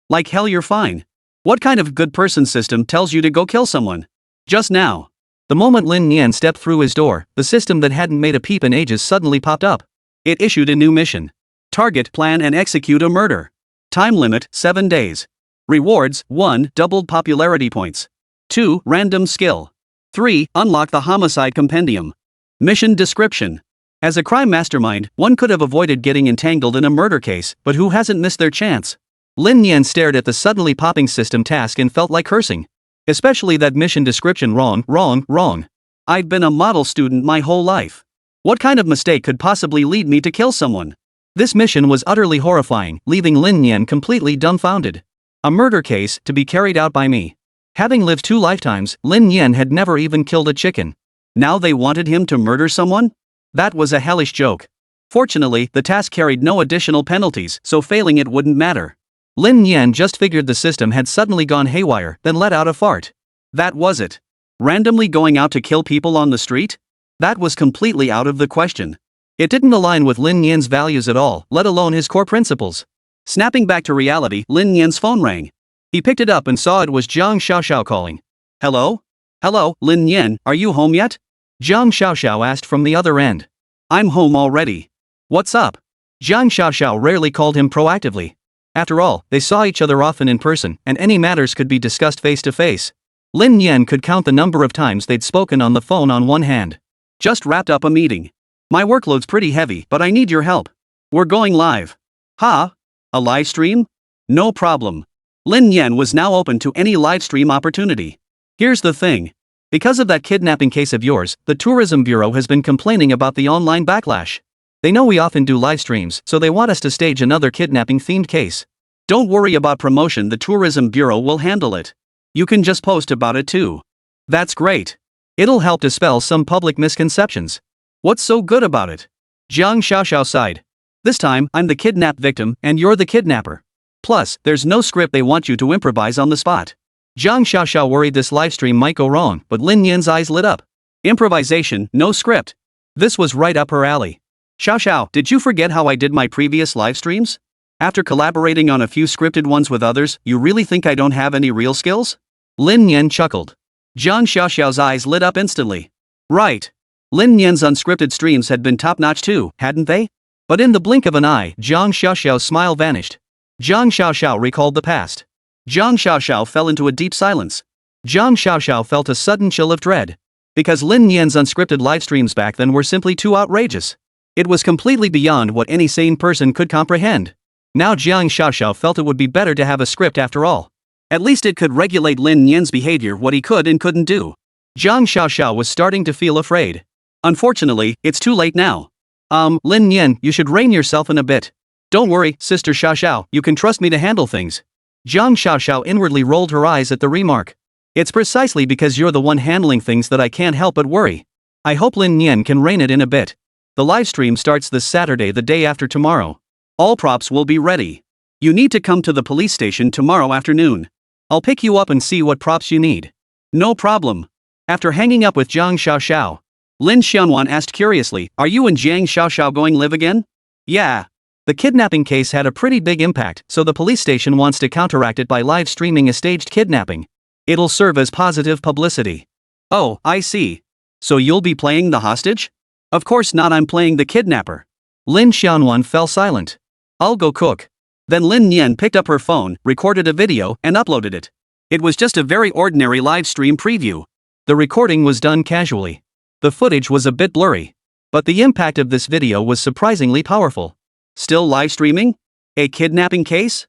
Like hell you're fine. What kind of good person system tells you to go kill someone? Just now." The moment Lin Nian stepped through his door, the system that hadn't made a peep in ages suddenly popped up. It issued a new mission. Target, plan and execute a murder. Time limit, 7 days. Rewards, 1. Doubled popularity points. 2. Random skill. 3. Unlock the homicide compendium. Mission description. As a crime mastermind, one could have avoided getting entangled in a murder case, but who hasn't missed their chance? Lin Nian stared at the suddenly popping system task and felt like cursing. Especially that mission description. Wrong. I'd been a model student my whole life. What kind of mistake could possibly lead me to kill someone? This mission was utterly horrifying, leaving Lin Nian completely dumbfounded. A murder case, to be carried out by me. Having lived 2 lifetimes, Lin Nian had never even killed a chicken. Now they wanted him to murder someone? That was a hellish joke. Fortunately, the task carried no additional penalties, so failing it wouldn't matter. Lin Nian just figured the system had suddenly gone haywire, then let out a fart. That was it. Randomly going out to kill people on the street? That was completely out of the question. It didn't align with Lin Nian's values at all, let alone his core principles. Snapping back to reality, Lin Nian's phone rang. He picked it up and saw it was Jiang Xiaoxiao calling. "Hello? Hello, Lin Nian, are you home yet?" Jiang Xiaoxiao asked from the other end. "I'm home already. What's up?" Jiang Xiaoxiao rarely called him proactively. After all, they saw each other often in person, and any matters could be discussed face to face. Lin Nian could count the number of times they'd spoken on the phone on one hand. "Just wrapped up a meeting. My workload's pretty heavy, but I need your help. We're going live." "Huh? A live stream? No problem." Lin Nian was now open to any live stream opportunity. "Here's the thing. Because of that kidnapping case of yours, the Tourism Bureau has been complaining about the online backlash. They know we often do live streams, so they want us to stage another kidnapping-themed case. Don't worry about promotion, the Tourism Bureau will handle it. You can just post about it too." "That's great. It'll help dispel some public misconceptions." "What's so good about it?" Jiang Xiaoxiao sighed. "This time, I'm the kidnapped victim, and you're the kidnapper. Plus, there's no script, they want you to improvise on the spot." Jiang Xiaoxiao worried this livestream might go wrong, but Lin Nian's eyes lit up. Improvisation, no script. This was right up her alley. "Xiaoxiao, did you forget how I did my previous live streams? After collaborating on a few scripted ones with others, you really think I don't have any real skills?" Lin Nian chuckled. Jiang Xiaoxiao's eyes lit up instantly. Right. Lin Nian's unscripted streams had been top-notch too, hadn't they? But in the blink of an eye, Jiang Xiaoxiao's smile vanished. Jiang Xiaoxiao recalled the past. Jiang Xiaoxiao fell into a deep silence. Jiang Xiaoxiao felt a sudden chill of dread. Because Lin Nian's unscripted live streams back then were simply too outrageous. It was completely beyond what any sane person could comprehend. Now Jiang Xiaoxiao felt it would be better to have a script after all. At least it could regulate Lin Nian's behavior, what he could and couldn't do. Jiang Xiaoxiao was starting to feel afraid. Unfortunately, it's too late now. Lin Nian, you should rein yourself in a bit. Don't worry, Sister Xiaoxiao, you can trust me to handle things. Jiang Xiaoxiao inwardly rolled her eyes at the remark. It's precisely because you're the one handling things that I can't help but worry. I hope Lin Nian can rein it in a bit. The livestream starts this Saturday, the day after tomorrow. All props will be ready. You need to come to the police station tomorrow afternoon. I'll pick you up and see what props you need. No problem. After hanging up with Jiang Xiaoxiao, Lin Xiaonan asked curiously, are you and Jiang Xiaoxiao going live again? Yeah. The kidnapping case had a pretty big impact, so the police station wants to counteract it by live streaming a staged kidnapping. It'll serve as positive publicity. Oh, I see. So you'll be playing the hostage? Of course not, I'm playing the kidnapper. Lin Xianwan fell silent. I'll go cook. Then Lin Nian picked up her phone, recorded a video, and uploaded it. It was just a very ordinary live stream preview. The recording was done casually. The footage was a bit blurry. But the impact of this video was surprisingly powerful. Still live streaming? A kidnapping case?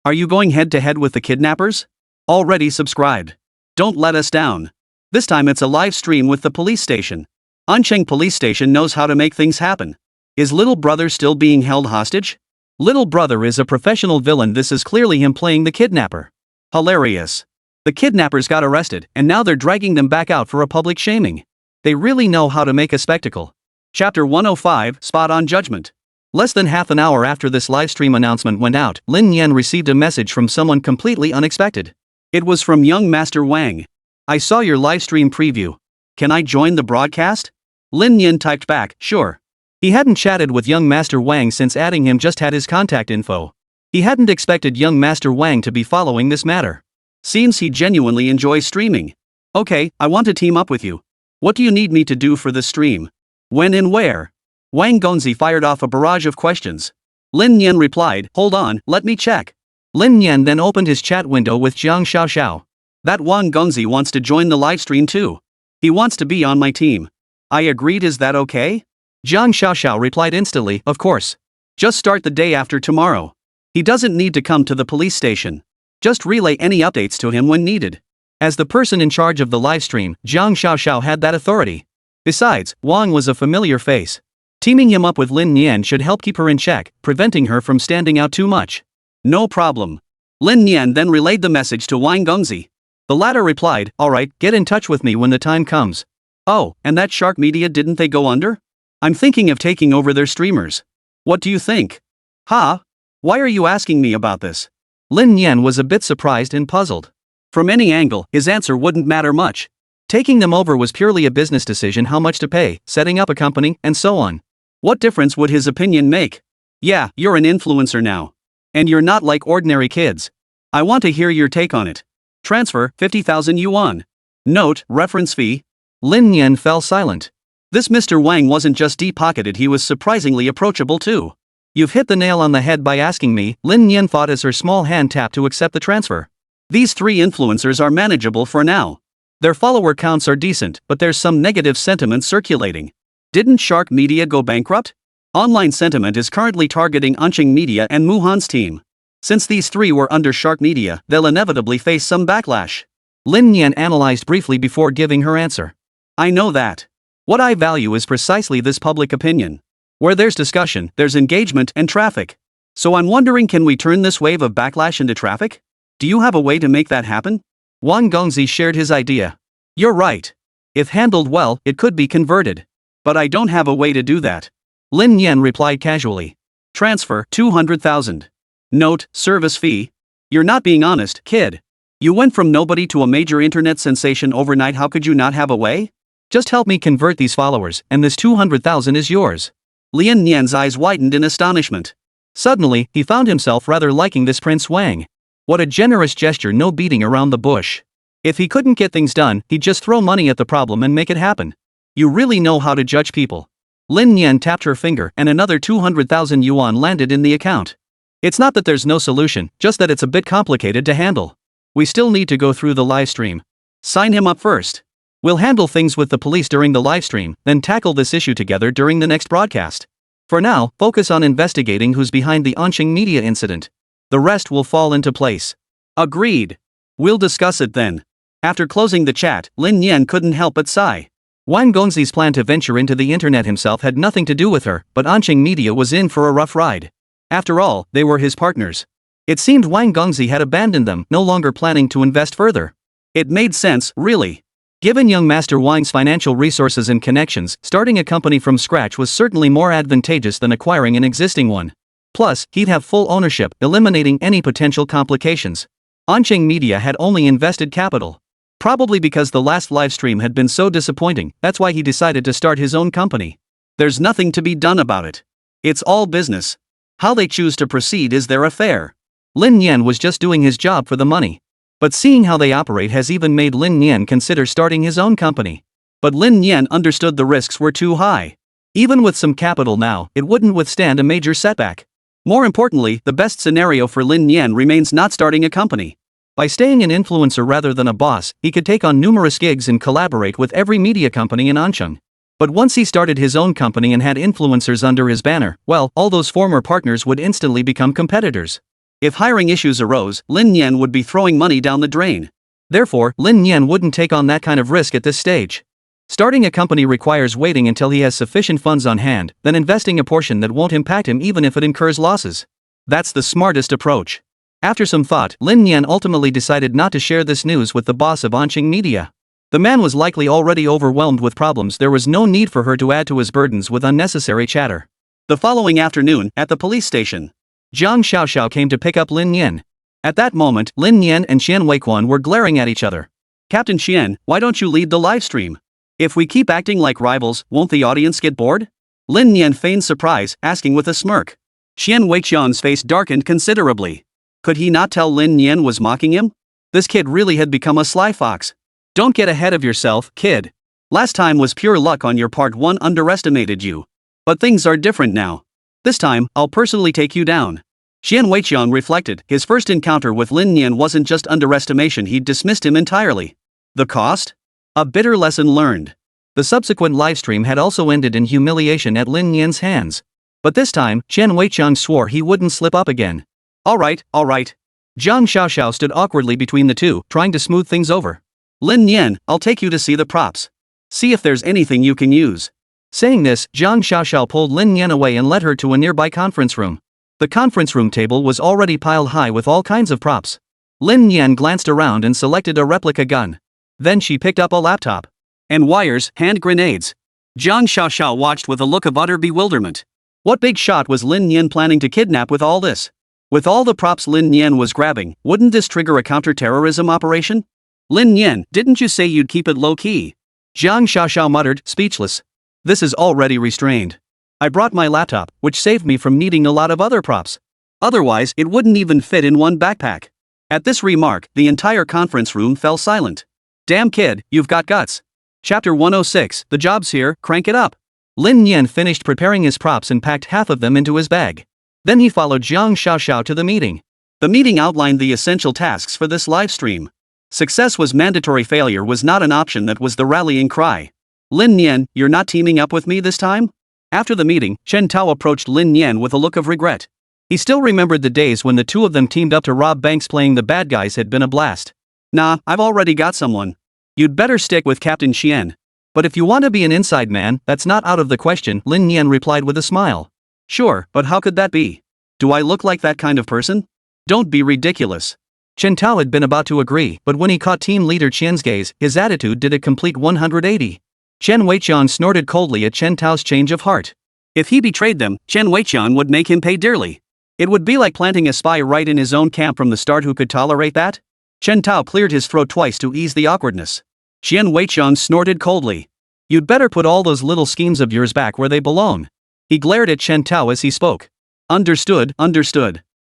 Are you going head to head with the kidnappers? Already subscribed. Don't let us down. This time it's a live stream with the police station. Ancheng police station knows how to make things happen. Is little brother still being held hostage? Little brother is a professional villain. This is clearly him playing the kidnapper. Hilarious. The kidnappers got arrested, and now they're dragging them back out for a public shaming. They really know how to make a spectacle. Chapter 105, Spot on Judgment. Less than half an hour after this livestream announcement went out, Lin Nian received a message from someone completely unexpected. It was from young Master Wang. I saw your livestream preview. Can I join the broadcast? Lin Nian typed back, sure. He hadn't chatted with young Master Wang since adding him just had his contact info. He hadn't expected young Master Wang to be following this matter. Seems he genuinely enjoys streaming. Okay, I want to team up with you. What do you need me to do for the stream? When and where? Wang Gongzi fired off a barrage of questions. Lin Nian replied, hold on, let me check. Lin Nian then opened his chat window with Jiang Xiaoxiao. That Wang Gongzi wants to join the livestream too. He wants to be on my team. I agreed, is that okay? Jiang Xiaoxiao replied instantly, of course. Just start the day after tomorrow. He doesn't need to come to the police station. Just relay any updates to him when needed. As the person in charge of the livestream, Jiang Xiaoxiao had that authority. Besides, Wang was a familiar face. Teaming him up with Lin Nian should help keep her in check, preventing her from standing out too much. No problem. Lin Nian then relayed the message to Wang Gongzi. The latter replied, alright, get in touch with me when the time comes. Oh, and that Shark Media, didn't they go under? I'm thinking of taking over their streamers. What do you think? Huh? Why are you asking me about this? Lin Nian was a bit surprised and puzzled. From any angle, his answer wouldn't matter much. Taking them over was purely a business decision, how much to pay, setting up a company, and so on. What difference would his opinion make? Yeah, you're an influencer now. And you're not like ordinary kids. I want to hear your take on it. Transfer, 50,000 yuan. Note, reference fee. Lin Nian fell silent. This Mr. Wang wasn't just deep-pocketed, he was surprisingly approachable too. You've hit the nail on the head by asking me, Lin Nian thought as her small hand tapped to accept the transfer. These three influencers are manageable for now. Their follower counts are decent, but there's some negative sentiment circulating. Didn't Shark Media go bankrupt? Online sentiment is currently targeting Ancheng Media and Muhan's team. Since these three were under Shark Media, they'll inevitably face some backlash. Lin Nian analyzed briefly before giving her answer. I know that. What I value is precisely this public opinion. Where there's discussion, there's engagement and traffic. So I'm wondering, can we turn this wave of backlash into traffic? Do you have a way to make that happen? Wang Gongzi shared his idea. You're right. If handled well, it could be converted. But I don't have a way to do that. Lin Nian replied casually. Transfer, 200,000. Note, service fee. You're not being honest, kid. You went from nobody to a major internet sensation overnight, how could you not have a way? Just help me convert these followers, and this 200,000 is yours. Lin Nian's eyes widened in astonishment. Suddenly, he found himself rather liking this Prince Wang. What a generous gesture, no beating around the bush. If he couldn't get things done, he'd just throw money at the problem and make it happen. You really know how to judge people. Lin Nian tapped her finger and another 200,000 yuan landed in the account. It's not that there's no solution, just that it's a bit complicated to handle. We still need to go through the live stream. Sign him up first. We'll handle things with the police during the live stream, then tackle this issue together during the next broadcast. For now, focus on investigating who's behind the Ancheng Media incident. The rest will fall into place. Agreed. We'll discuss it then. After closing the chat, Lin Nian couldn't help but sigh. Wang Gongzi's plan to venture into the internet himself had nothing to do with her, but Ancheng Media was in for a rough ride. After all, they were his partners. It seemed Wang Gongzi had abandoned them, no longer planning to invest further. It made sense, really. Given young Master Wang's financial resources and connections, starting a company from scratch was certainly more advantageous than acquiring an existing one. Plus, he'd have full ownership, eliminating any potential complications. Ancheng Media had only invested capital. Probably because the last livestream had been so disappointing, that's why he decided to start his own company. There's nothing to be done about it. It's all business. How they choose to proceed is their affair. Lin Nian was just doing his job for the money. But seeing how they operate has even made Lin Nian consider starting his own company. But Lin Nian understood the risks were too high. Even with some capital now, it wouldn't withstand a major setback. More importantly, the best scenario for Lin Nian remains not starting a company. By staying an influencer rather than a boss, he could take on numerous gigs and collaborate with every media company in Ansheng. But once he started his own company and had influencers under his banner, well, all those former partners would instantly become competitors. If hiring issues arose, Lin Nian would be throwing money down the drain. Therefore, Lin Nian wouldn't take on that kind of risk at this stage. Starting a company requires waiting until he has sufficient funds on hand, then investing a portion that won't impact him even if it incurs losses. That's the smartest approach. After some thought, Lin Nian ultimately decided not to share this news with the boss of Ansheng Media. The man was likely already overwhelmed with problems. There was no need for her to add to his burdens with unnecessary chatter. The following afternoon, at the police station, Jiang Xiaoxiao came to pick up Lin Nian. At that moment, Lin Nian and Qian Weiquan were glaring at each other. Captain Qian, why don't you lead the livestream? If we keep acting like rivals, won't the audience get bored? Lin Nian feigned surprise, asking with a smirk. Qian Weiquan's face darkened considerably. Could he not tell Lin Nian was mocking him? This kid really had become a sly fox. Don't get ahead of yourself, kid. Last time was pure luck on your part. One underestimated you. But things are different now. This time, I'll personally take you down. Qian Weiqian reflected. His first encounter with Lin Nian wasn't just underestimation, he'd dismissed him entirely. The cost? A bitter lesson learned. The subsequent livestream had also ended in humiliation at Lin Nian's hands. But this time, Qian Weiqian swore he wouldn't slip up again. Alright. Jiang Xiaoxiao stood awkwardly between the two, trying to smooth things over. Lin Nian, I'll take you to see the props. See if there's anything you can use. Saying this, Jiang Xiaoxiao pulled Lin Nian away and led her to a nearby conference room. The conference room table was already piled high with all kinds of props. Lin Nian glanced around and selected a replica gun. Then she picked up a laptop. And wires, hand grenades. Jiang Xiaoxiao watched with a look of utter bewilderment. What big shot was Lin Nian planning to kidnap with all this? With all the props Lin Nian was grabbing, wouldn't this trigger a counter-terrorism operation? Lin Nian, didn't you say you'd keep it low-key? Jiang Xiaoxiao muttered, speechless. This is already restrained. I brought my laptop, which saved me from needing a lot of other props. Otherwise, it wouldn't even fit in one backpack. At this remark, the entire conference room fell silent. Damn kid, you've got guts. Chapter 106, the job's here, crank it up. Lin Nian finished preparing his props and packed half of them into his bag. Then he followed Jiang Xiaoxiao to the meeting. The meeting outlined the essential tasks for this live stream. Success was mandatory, failure was not an option. That was the rallying cry. Lin Nian, you're not teaming up with me this time? After the meeting, Chen Tao approached Lin Nian with a look of regret. He still remembered the days when the two of them teamed up to rob banks. Playing the bad guys had been a blast. Nah, I've already got someone. You'd better stick with Captain Qian. But if you want to be an inside man, that's not out of the question, Lin Nian replied with a smile. Sure, but how could that be? Do I look like that kind of person? Don't be ridiculous. Chen Tao had been about to agree, but when he caught team leader Qian's gaze, his attitude did a complete 180. Chen Weiqian snorted coldly at Chen Tao's change of heart. If he betrayed them, Chen Weiqian would make him pay dearly. It would be like planting a spy right in his own camp from the start. Who could tolerate that? Chen Tao cleared his throat twice to ease the awkwardness. Chen Weiqian snorted coldly. You'd better put all those little schemes of yours back where they belong. He glared at Chen Tao as he spoke. Understood.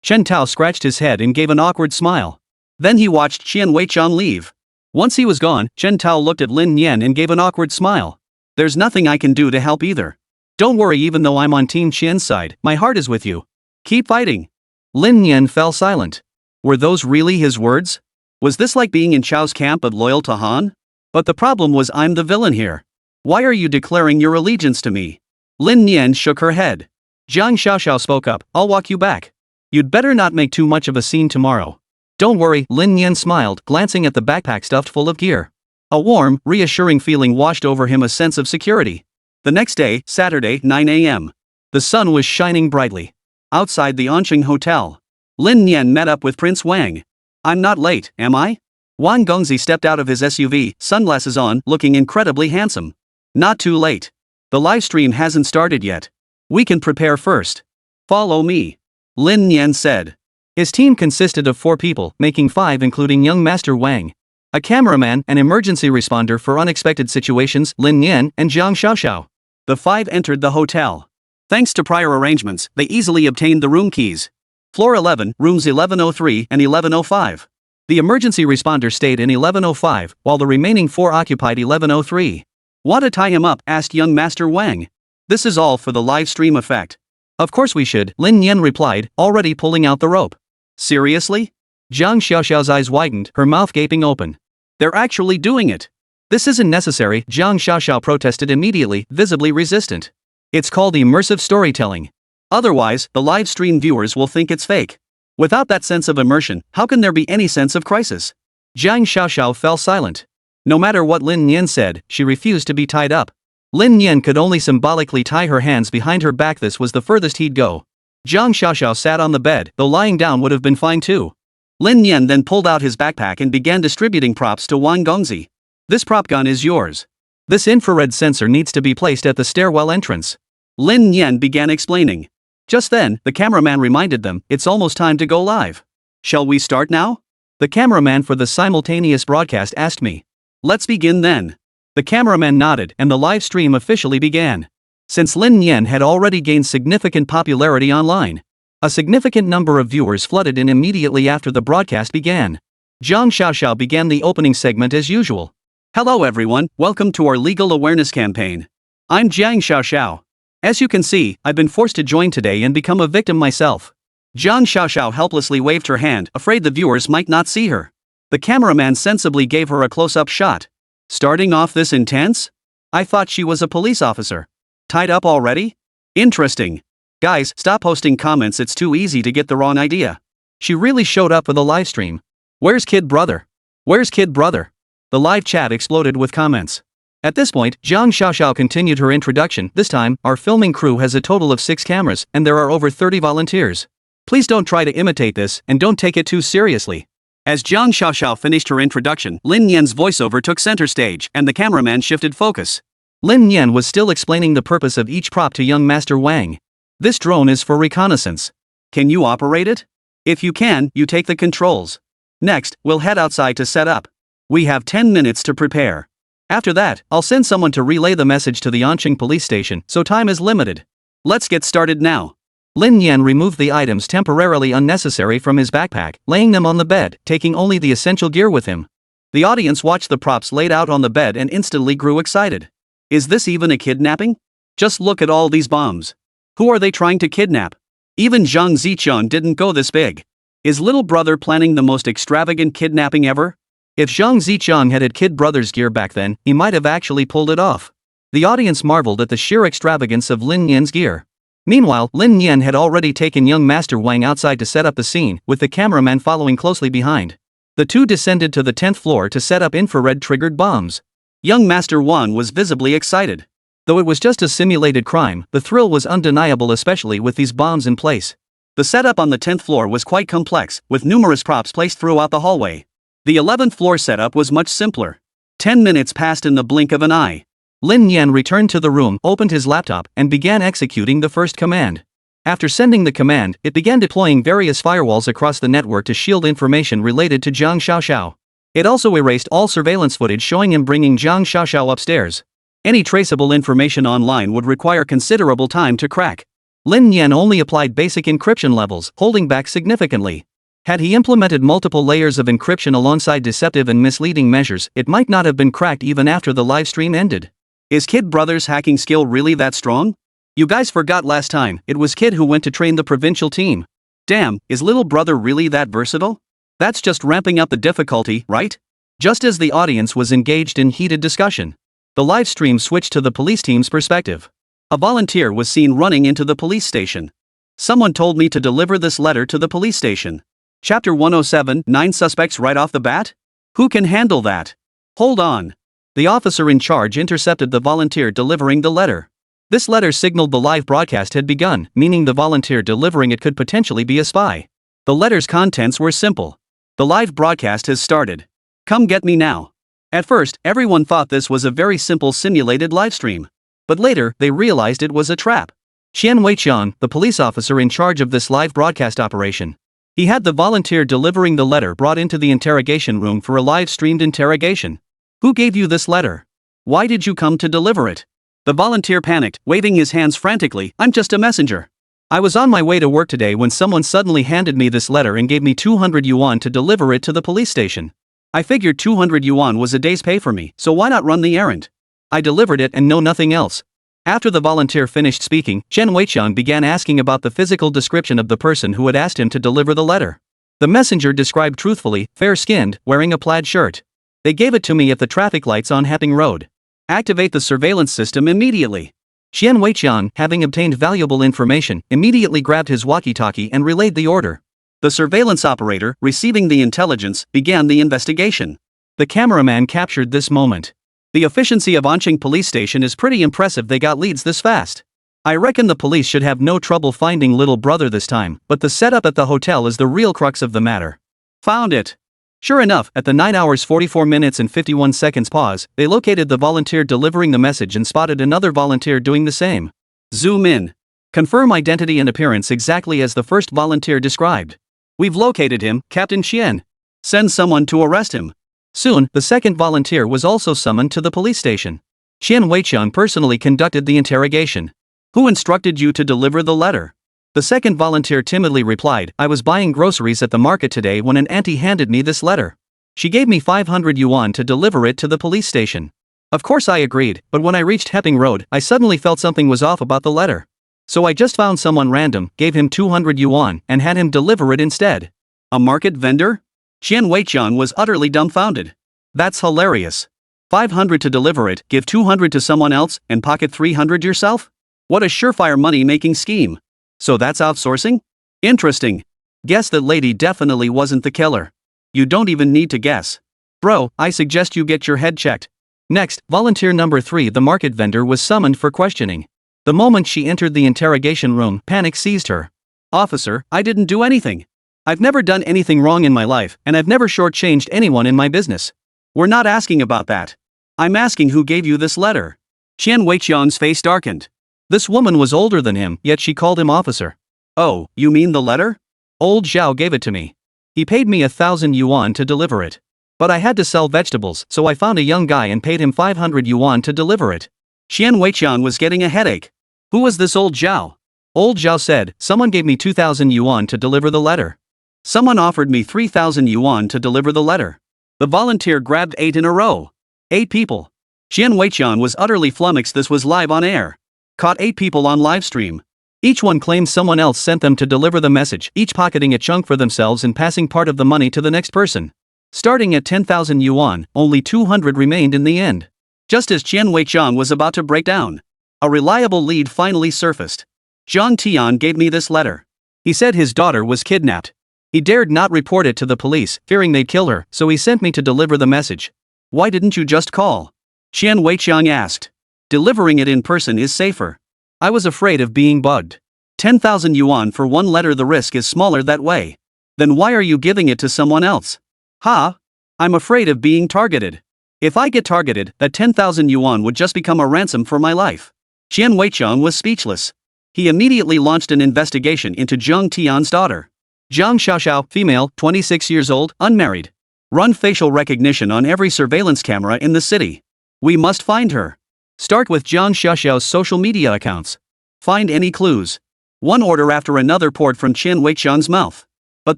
Chen Tao scratched his head and gave an awkward smile. Then he watched Qian Weiqian leave. Once he was gone, Chen Tao looked at Lin Nian and gave an awkward smile. There's nothing I can do to help either. Don't worry, even though I'm on Team Qian's side, my heart is with you. Keep fighting. Lin Nian fell silent. Were those really his words? Was this like being in Chao's camp but loyal to Han? But the problem was I'm the villain here. Why are you declaring your allegiance to me? Lin Nian shook her head. Jiang Xiaoxiao spoke up, I'll walk you back. You'd better not make too much of a scene tomorrow. Don't worry, Lin Nian smiled, glancing at the backpack stuffed full of gear. A warm, reassuring feeling washed over him, a sense of security. The next day, Saturday, 9 a.m. The sun was shining brightly. Outside the Ansheng Hotel, Lin Nian met up with Prince Wang. I'm not late, am I? Wang Gongzi stepped out of his SUV, sunglasses on, looking incredibly handsome. Not too late. The livestream hasn't started yet. We can prepare first. Follow me. Lin Nian said. His team consisted of 4 people, making 5 including young Master Wang, a cameraman, an emergency responder for unexpected situations, Lin Nian, and Jiang Xiaoxiao. The 5 entered the hotel. Thanks to prior arrangements, they easily obtained the room keys. Floor 11, rooms 1103 and 1105. The emergency responder stayed in 1105, while the remaining 4 occupied 1103. Want to tie him up? Asked young Master Wang. This is all for the live stream effect. Of course we should, Lin Nian replied, already pulling out the rope. Seriously? Zhang Xiaoxiao's eyes widened, her mouth gaping open. They're actually doing it. This isn't necessary, Zhang Xiaoxiao protested immediately, visibly resistant. It's called immersive storytelling. Otherwise, the live stream viewers will think it's fake. Without that sense of immersion, how can there be any sense of crisis? Zhang Xiaoxiao fell silent. No matter what Lin Nian said, she refused to be tied up. Lin Nian could only symbolically tie her hands behind her back. This was the furthest he'd go. Zhang Xiaoxiao sat on the bed, though lying down would have been fine too. Lin Nian then pulled out his backpack and began distributing props to Wang Gongzi. This prop gun is yours. This infrared sensor needs to be placed at the stairwell entrance. Lin Nian began explaining. Just then, the cameraman reminded them, it's almost time to go live. Shall we start now? The cameraman for the simultaneous broadcast asked me. Let's begin then. The cameraman nodded and the live stream officially began. Since Lin Nian had already gained significant popularity online, a significant number of viewers flooded in immediately after the broadcast began. Zhang Xiaoxiao began the opening segment as usual. Hello everyone, welcome to our legal awareness campaign. I'm Zhang Xiaoxiao. As you can see, I've been forced to join today and become a victim myself. Zhang Xiaoxiao helplessly waved her hand, afraid the viewers might not see her. The cameraman sensibly gave her a close-up shot. Starting off this intense? I thought she was a police officer. Tied up already? Interesting. Guys, stop posting comments, it's too easy to get the wrong idea. She really showed up for the live stream. Where's Kid Brother? Where's Kid Brother? The live chat exploded with comments. At this point, Zhang Xiaoxiao continued her introduction. This time, our filming crew has a total of 6 cameras, and there are over 30 volunteers. Please don't try to imitate this, and don't take it too seriously. As Zhang Xiaoxiao finished her introduction, Lin Nian's voiceover took center stage, and the cameraman shifted focus. Lin Nian was still explaining the purpose of each prop to young Master Wang. This drone is for reconnaissance. Can you operate it? If you can, you take the controls. Next, we'll head outside to set up. We have 10 minutes to prepare. After that, I'll send someone to relay the message to the Anqing police station, so time is limited. Let's get started now. Lin Nian removed the items temporarily unnecessary from his backpack, laying them on the bed, taking only the essential gear with him. The audience watched the props laid out on the bed and instantly grew excited. Is this even a kidnapping? Just look at all these bombs. Who are they trying to kidnap? Even Zhang Zichun didn't go this big. Is little brother planning the most extravagant kidnapping ever? If Zhang Zichun had Kid Brother's gear back then, he might have actually pulled it off. The audience marveled at the sheer extravagance of Lin Nian's gear. Meanwhile, Lin Nian had already taken young Master Wang outside to set up the scene, with the cameraman following closely behind. The two descended to the 10th floor to set up infrared-triggered bombs. Young Master Wang was visibly excited. Though it was just a simulated crime, the thrill was undeniable, especially with these bombs in place. The setup on the 10th floor was quite complex, with numerous props placed throughout the hallway. The 11th floor setup was much simpler. 10 minutes passed in the blink of an eye. Lin Nian returned to the room, opened his laptop, and began executing the first command. After sending the command, it began deploying various firewalls across the network to shield information related to Zhang Xiaoxiao. It also erased all surveillance footage showing him bringing Zhang Xiaoxiao upstairs. Any traceable information online would require considerable time to crack. Lin Nian only applied basic encryption levels, holding back significantly. Had he implemented multiple layers of encryption alongside deceptive and misleading measures, it might not have been cracked even after the live stream ended. Is Kid Brother's hacking skill really that strong? You guys forgot last time, it was Kid who went to train the provincial team. Damn, is little brother really that versatile? That's just ramping up the difficulty, right? Just as the audience was engaged in heated discussion, the live stream switched to the police team's perspective. A volunteer was seen running into the police station. Someone told me to deliver this letter to the police station. Chapter 107, 9 suspects right off the bat? Who can handle that? Hold on. The officer in charge intercepted the volunteer delivering the letter. This letter signaled the live broadcast had begun, meaning the volunteer delivering it could potentially be a spy. The letter's contents were simple. The live broadcast has started. Come get me now. At first, everyone thought this was a very simple simulated livestream. But later, they realized it was a trap. Qian Weiqian, the police officer in charge of this live broadcast operation. He had the volunteer delivering the letter brought into the interrogation room for a live-streamed interrogation. Who gave you this letter? Why did you come to deliver it? The volunteer panicked, waving his hands frantically. I'm just a messenger. I was on my way to work today when someone suddenly handed me this letter and gave me 200 yuan to deliver it to the police station. I figured 200 yuan was a day's pay for me, so why not run the errand? I delivered it and know nothing else. After the volunteer finished speaking, Chen Weiqiang began asking about the physical description of the person who had asked him to deliver the letter. The messenger described truthfully, fair-skinned, wearing a plaid shirt. They gave it to me at the traffic lights on Happing Road. Activate the surveillance system immediately. Chen Weiqiang, having obtained valuable information, immediately grabbed his walkie-talkie and relayed the order. The surveillance operator, receiving the intelligence, began the investigation. The cameraman captured this moment. The efficiency of Anqing police station is pretty impressive. They got leads this fast. I reckon the police should have no trouble finding little brother this time, but the setup at the hotel is the real crux of the matter. Found it. Sure enough, at the 9 hours 44 minutes and 51 seconds pause, they located the volunteer delivering the message and spotted another volunteer doing the same. Zoom in. Confirm identity and appearance exactly as the first volunteer described. We've located him, Captain Qian. Send someone to arrest him. Soon, the second volunteer was also summoned to the police station. Chen Weiqiang personally conducted the interrogation. Who instructed you to deliver the letter? The second volunteer timidly replied, I was buying groceries at the market today when an auntie handed me this letter. She gave me 500 yuan to deliver it to the police station. Of course I agreed, but when I reached Happing Road, I suddenly felt something was off about the letter. So I just found someone random, gave him 200 yuan, and had him deliver it instead. A market vendor? Chen Weiqiang was utterly dumbfounded. That's hilarious. 500 to deliver it, give 200 to someone else, and pocket 300 yourself? What a surefire money-making scheme. So that's outsourcing? Interesting. Guess that lady definitely wasn't the killer. You don't even need to guess. Bro, I suggest you get your head checked. Next, volunteer number 3, the market vendor, was summoned for questioning. The moment she entered the interrogation room, panic seized her. Officer, I didn't do anything. I've never done anything wrong in my life, and I've never shortchanged anyone in my business. We're not asking about that. I'm asking who gave you this letter. Chen Weiqiang's face darkened. This woman was older than him, yet she called him officer. Oh, you mean the letter? Old Zhao gave it to me. He paid me 1,000 yuan to deliver it. But I had to sell vegetables, so I found a young guy and paid him 500 yuan to deliver it. Chen Weiqiang was getting a headache. Who was this old Zhao? Old Zhao said, someone gave me 2,000 yuan to deliver the letter. Someone offered me 3,000 yuan to deliver the letter. The volunteer grabbed 8 in a row. 8 people. Chen Weiqiang was utterly flummoxed. This was live on air. Caught 8 people on livestream. Each one claimed someone else sent them to deliver the message, each pocketing a chunk for themselves and passing part of the money to the next person. Starting at 10,000 yuan, only 200 remained in the end. Just as Chen Weiqiang was about to break down, a reliable lead finally surfaced. Zhang Tian gave me this letter. He said his daughter was kidnapped. He dared not report it to the police, fearing they'd kill her, so he sent me to deliver the message. Why didn't you just call? Chen Weiqiang asked. Delivering it in person is safer. I was afraid of being bugged. 10,000 yuan for one letter, the risk is smaller that way. Then why are you giving it to someone else? Ha? I'm afraid of being targeted. If I get targeted, that 10,000 yuan would just become a ransom for my life. Chen Weiqiang was speechless. He immediately launched an investigation into Zhang Tian's daughter. Zhang Xiaoxiao, female, 26 years old, unmarried. Run facial recognition on every surveillance camera in the city. We must find her. Start with Zhang Xiaoxiao's social media accounts. Find any clues. One order after another poured from Chen Weiqiang's mouth. But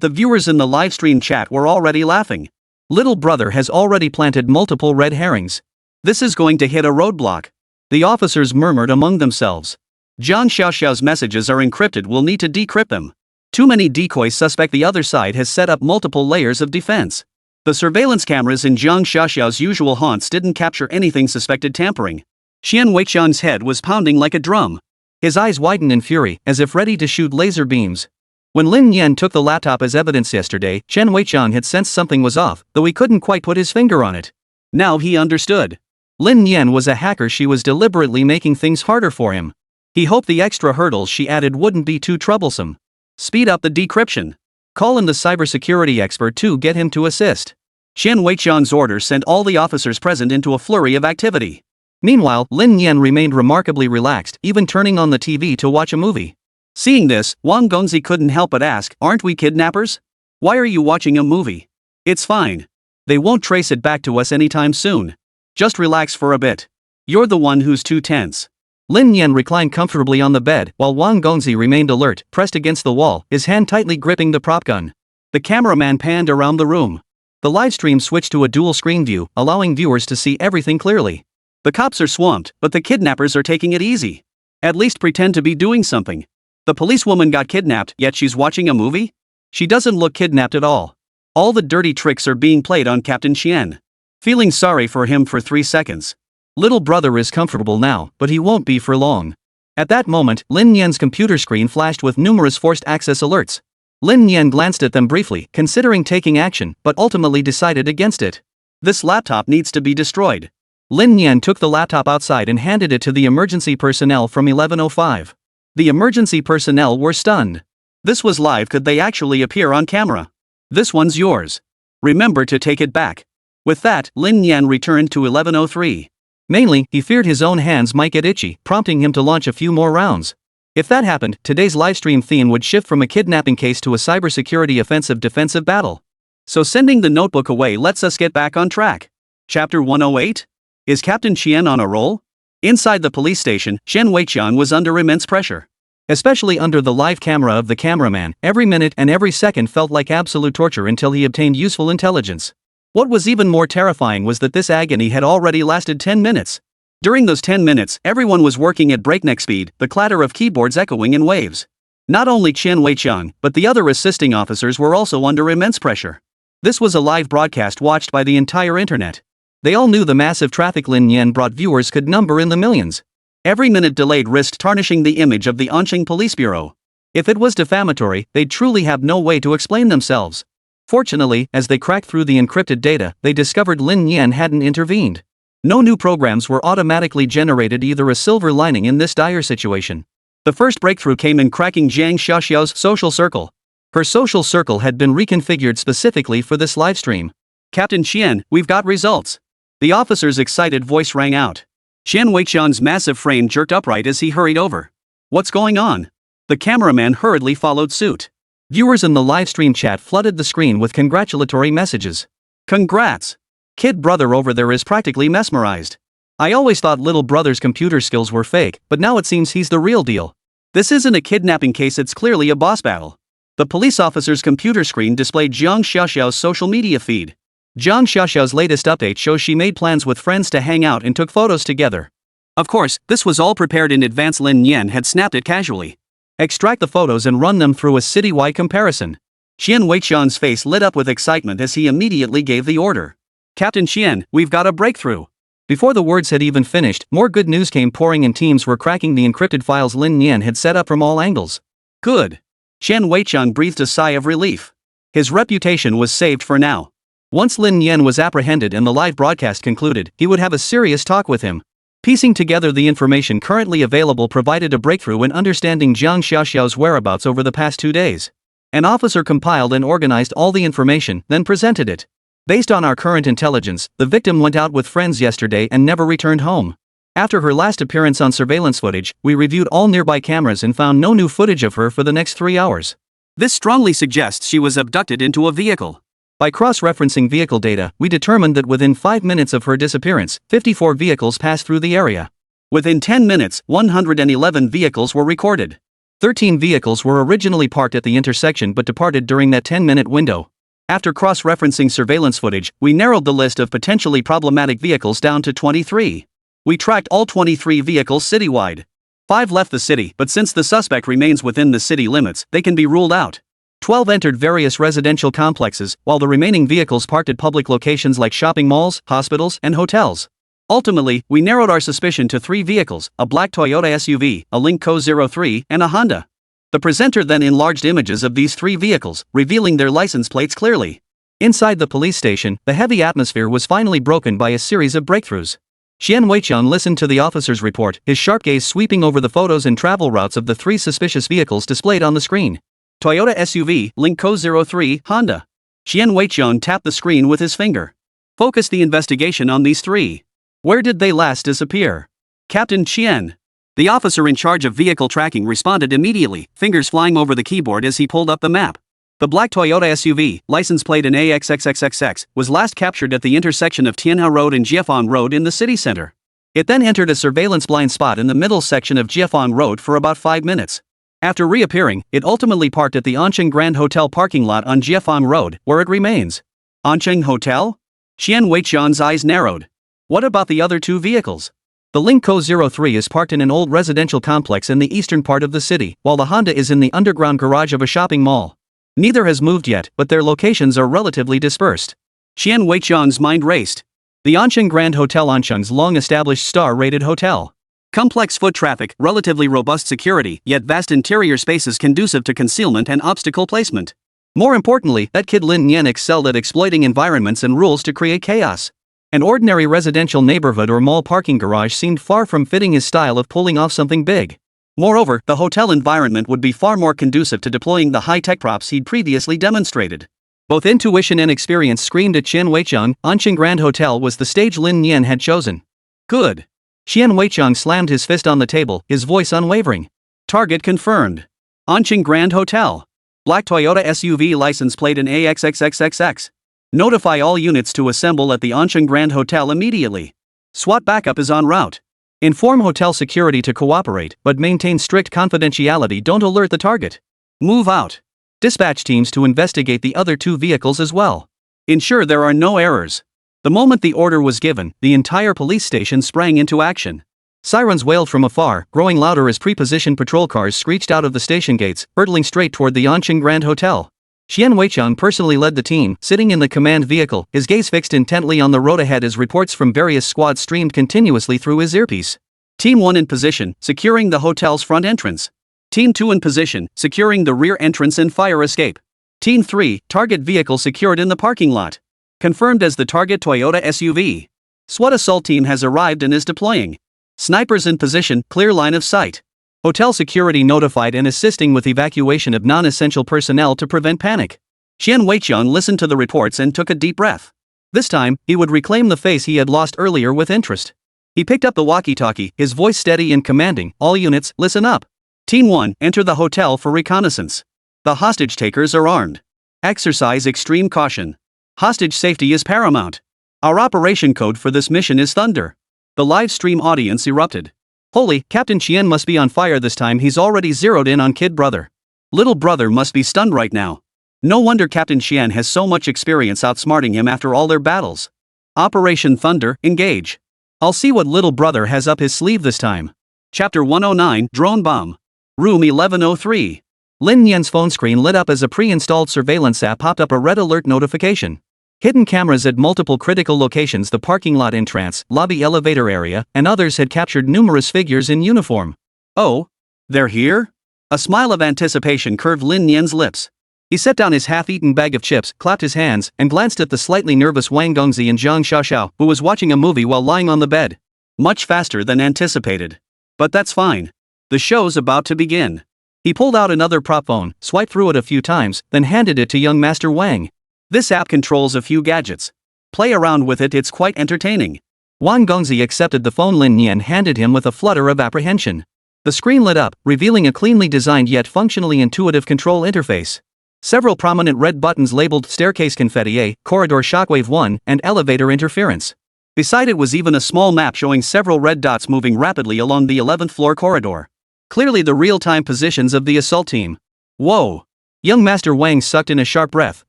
the viewers in the livestream chat were already laughing. Little brother has already planted multiple red herrings. This is going to hit a roadblock. The officers murmured among themselves. Zhang Xiaoxiao's messages are encrypted, we'll need to decrypt them. Too many decoys suspect the other side has set up multiple layers of defense. The surveillance cameras in Zhang Xiaoxiao's usual haunts didn't capture anything suspected tampering. Chen Weiqiang's head was pounding like a drum. His eyes widened in fury, as if ready to shoot laser beams. When Lin Nian took the laptop as evidence yesterday, Chen Weiqiang had sensed something was off, though he couldn't quite put his finger on it. Now he understood. Lin Nian was a hacker. She was deliberately making things harder for him. He hoped the extra hurdles she added wouldn't be too troublesome. Speed up the decryption. Call in the cybersecurity expert to get him to assist. Chen Weiqiang's order sent all the officers present into a flurry of activity. Meanwhile, Lin Nian remained remarkably relaxed, even turning on the TV to watch a movie. Seeing this, Wang Gongzi couldn't help but ask, aren't we kidnappers? Why are you watching a movie? It's fine. They won't trace it back to us anytime soon. Just relax for a bit. You're the one who's too tense. Lin Nian reclined comfortably on the bed, while Wang Gongzi remained alert, pressed against the wall, his hand tightly gripping the prop gun. The cameraman panned around the room. The livestream switched to a dual-screen view, allowing viewers to see everything clearly. The cops are swamped, but the kidnappers are taking it easy. At least pretend to be doing something. The policewoman got kidnapped, yet she's watching a movie? She doesn't look kidnapped at all. All the dirty tricks are being played on Captain Qian. Feeling sorry for him for 3 seconds. Little brother is comfortable now, but he won't be for long. At that moment, Lin Nian's computer screen flashed with numerous forced access alerts. Lin Nian glanced at them briefly, considering taking action, but ultimately decided against it. This laptop needs to be destroyed. Lin Nian took the laptop outside and handed it to the emergency personnel from 1105. The emergency personnel were stunned. This was live. Could they actually appear on camera? This one's yours. Remember to take it back. With that, Lin Nian returned to 1103. Mainly, he feared his own hands might get itchy, prompting him to launch a few more rounds. If that happened, today's livestream theme would shift from a kidnapping case to a cybersecurity offensive defensive battle. So sending the notebook away lets us get back on track. Chapter 108? Is Captain Qian on a roll? Inside the police station, Shen Weiqian was under immense pressure. Especially under the live camera of the cameraman, every minute and every second felt like absolute torture until he obtained useful intelligence. What was even more terrifying was that this agony had already lasted 10 minutes. During those 10 minutes, everyone was working at breakneck speed, the clatter of keyboards echoing in waves. Not only Chen Weiqian, but the other assisting officers were also under immense pressure. This was a live broadcast watched by the entire internet. They all knew the massive traffic Lin Nian brought viewers could number in the millions. Every minute delayed risked tarnishing the image of the Anqing Police Bureau. If it was defamatory, they'd truly have no way to explain themselves. Fortunately, as they cracked through the encrypted data, they discovered Lin Nian hadn't intervened. No new programs were automatically generated, either a silver lining in this dire situation. The first breakthrough came in cracking Jiang Xiaoxiao's social circle. Her social circle had been reconfigured specifically for this livestream. Captain Qian, we've got results. The officer's excited voice rang out. Shen Weiqian's massive frame jerked upright as he hurried over. What's going on? The cameraman hurriedly followed suit. Viewers in the livestream chat flooded the screen with congratulatory messages. Congrats! Kid brother over there is practically mesmerized. I always thought little brother's computer skills were fake, but now it seems he's the real deal. This isn't a kidnapping case, it's clearly a boss battle. The police officer's computer screen displayed Jiang Xiaoxiao's social media feed. Jiang Xiaoxiao's latest update shows she made plans with friends to hang out and took photos together. Of course, this was all prepared in advance. Lin Nian had snapped it casually. Extract the photos and run them through a citywide comparison. Qian Weiqian's face lit up with excitement as he immediately gave the order. Captain Qian, we've got a breakthrough. Before the words had even finished, more good news came pouring in. Teams were cracking the encrypted files Lin Nian had set up from all angles. Good. Shen Weiqian breathed a sigh of relief. His reputation was saved for now. Once Lin Nian was apprehended and the live broadcast concluded, he would have a serious talk with him. Piecing together the information currently available provided a breakthrough in understanding Jiang Xiaoxiao's whereabouts over the past 2 days. An officer compiled and organized all the information, then presented it. Based on our current intelligence, the victim went out with friends yesterday and never returned home. After her last appearance on surveillance footage, we reviewed all nearby cameras and found no new footage of her for the next 3 hours. This strongly suggests she was abducted into a vehicle. By cross-referencing vehicle data, we determined that within 5 minutes of her disappearance, 54 vehicles passed through the area. Within 10 minutes, 111 vehicles were recorded. 13 vehicles were originally parked at the intersection but departed during that 10-minute window. After cross-referencing surveillance footage, we narrowed the list of potentially problematic vehicles down to 23. We tracked all 23 vehicles citywide. 5 left the city, but since the suspect remains within the city limits, they can be ruled out. 12 entered various residential complexes, while the remaining vehicles parked at public locations like shopping malls, hospitals, and hotels. Ultimately, we narrowed our suspicion to 3 vehicles, a black Toyota SUV, a Lynk Co. 03, and a Honda. The presenter then enlarged images of these 3 vehicles, revealing their license plates clearly. Inside the police station, the heavy atmosphere was finally broken by a series of breakthroughs. Qian Weiqian listened to the officer's report, his sharp gaze sweeping over the photos and travel routes of the 3 suspicious vehicles displayed on the screen. Toyota SUV, Lynk Co. 03, Honda. Qian Weiqian tapped the screen with his finger. Focus the investigation on these 3. Where did they last disappear? Captain Qian. The officer in charge of vehicle tracking responded immediately, fingers flying over the keyboard as he pulled up the map. The black Toyota SUV, license plate in AXXXXX, was last captured at the intersection of Tianhe Road and Jiefan Road in the city center. It then entered a surveillance blind spot in the middle section of Jiefang Road for about 5 minutes. After reappearing, it ultimately parked at the Anqing Grand Hotel parking lot on Jiefang Road, where it remains. Anqing Hotel? Qian Weiqian's eyes narrowed. What about the other 2 vehicles? The Lingko 03 is parked in an old residential complex in the eastern part of the city, while the Honda is in the underground garage of a shopping mall. Neither has moved yet, but their locations are relatively dispersed. Qian Weiqian's mind raced. The Anqing Grand Hotel, Anqing's long-established star-rated hotel. Complex foot traffic, relatively robust security, yet vast interior spaces conducive to concealment and obstacle placement. More importantly, that kid Lin Nian excelled at exploiting environments and rules to create chaos. An ordinary residential neighborhood or mall parking garage seemed far from fitting his style of pulling off something big. Moreover, the hotel environment would be far more conducive to deploying the high-tech props he'd previously demonstrated. Both intuition and experience screamed at Qian Weiqiang. Anqing Grand Hotel was the stage Lin Nian had chosen. Good. Qian Weiqiang slammed his fist on the table, his voice unwavering. Target confirmed. Anqing Grand Hotel. Black Toyota SUV license plate in AXXXXX. Notify all units to assemble at the Anqing Grand Hotel immediately. SWAT backup is en route. Inform hotel security to cooperate, but maintain strict confidentiality. Don't alert the target. Move out. Dispatch teams to investigate the other 2 vehicles as well. Ensure there are no errors. The moment the order was given, the entire police station sprang into action. Sirens wailed from afar, growing louder as pre-positioned patrol cars screeched out of the station gates, hurtling straight toward the Anqing Grand Hotel. Qian Weiqiang personally led the team, sitting in the command vehicle, his gaze fixed intently on the road ahead as reports from various squads streamed continuously through his earpiece. Team 1 in position, securing the hotel's front entrance. Team 2 in position, securing the rear entrance and fire escape. Team 3, target vehicle secured in the parking lot. Confirmed as the target Toyota SUV. SWAT assault team has arrived and is deploying. Snipers in position, clear line of sight. Hotel security notified and assisting with evacuation of non-essential personnel to prevent panic. Qian Weiqiang listened to the reports and took a deep breath. This time, he would reclaim the face he had lost earlier with interest. He picked up the walkie-talkie, his voice steady and commanding. All units, listen up. Team 1, enter the hotel for reconnaissance. The hostage takers are armed. Exercise extreme caution. Hostage safety is paramount. Our operation code for this mission is Thunder. The live stream audience erupted. Holy, Captain Qian must be on fire this time. He's already zeroed in on kid brother. Little brother must be stunned right now. No wonder Captain Qian has so much experience outsmarting him after all their battles. Operation Thunder, engage. I'll see what little brother has up his sleeve this time. Chapter 109, Drone Bomb. Room 1103. Lin Nian's phone screen lit up as a pre-installed surveillance app popped up a red alert notification. Hidden cameras at multiple critical locations, the parking lot entrance, lobby elevator area, and others had captured numerous figures in uniform. Oh? They're here? A smile of anticipation curved Lin Nian's lips. He set down his half-eaten bag of chips, clapped his hands, and glanced at the slightly nervous Wang Gongzi and Zhang Xiaoxiao, who was watching a movie while lying on the bed. Much faster than anticipated. But that's fine. The show's about to begin. He pulled out another prop phone, swiped through it a few times, then handed it to young Master Wang. This app controls a few gadgets. Play around with it, it's quite entertaining. Wang Gongzi accepted the phone Lin Nian handed him with a flutter of apprehension. The screen lit up, revealing a cleanly designed yet functionally intuitive control interface. Several prominent red buttons labeled Staircase Confetti A, Corridor Shockwave 1, and Elevator Interference. Beside it was even a small map showing several red dots moving rapidly along the 11th floor corridor. Clearly the real-time positions of the assault team. Whoa! Young Master Wang sucked in a sharp breath,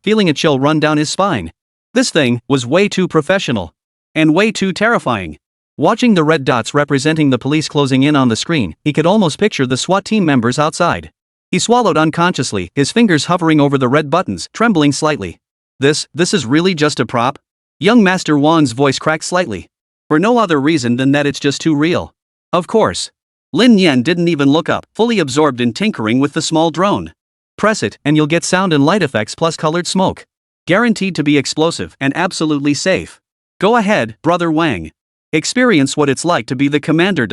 feeling a chill run down his spine. This thing was way too professional. And way too terrifying. Watching the red dots representing the police closing in on the screen, he could almost picture the SWAT team members outside. He swallowed unconsciously, his fingers hovering over the red buttons, trembling slightly. This is really just a prop? Young Master Wang's voice cracked slightly. For no other reason than that it's just too real. Of course. Lin Nian didn't even look up, fully absorbed in tinkering with the small drone. Press it, and you'll get sound and light effects plus colored smoke. Guaranteed to be explosive and absolutely safe. Go ahead, Brother Wang. Experience what it's like to be the commander.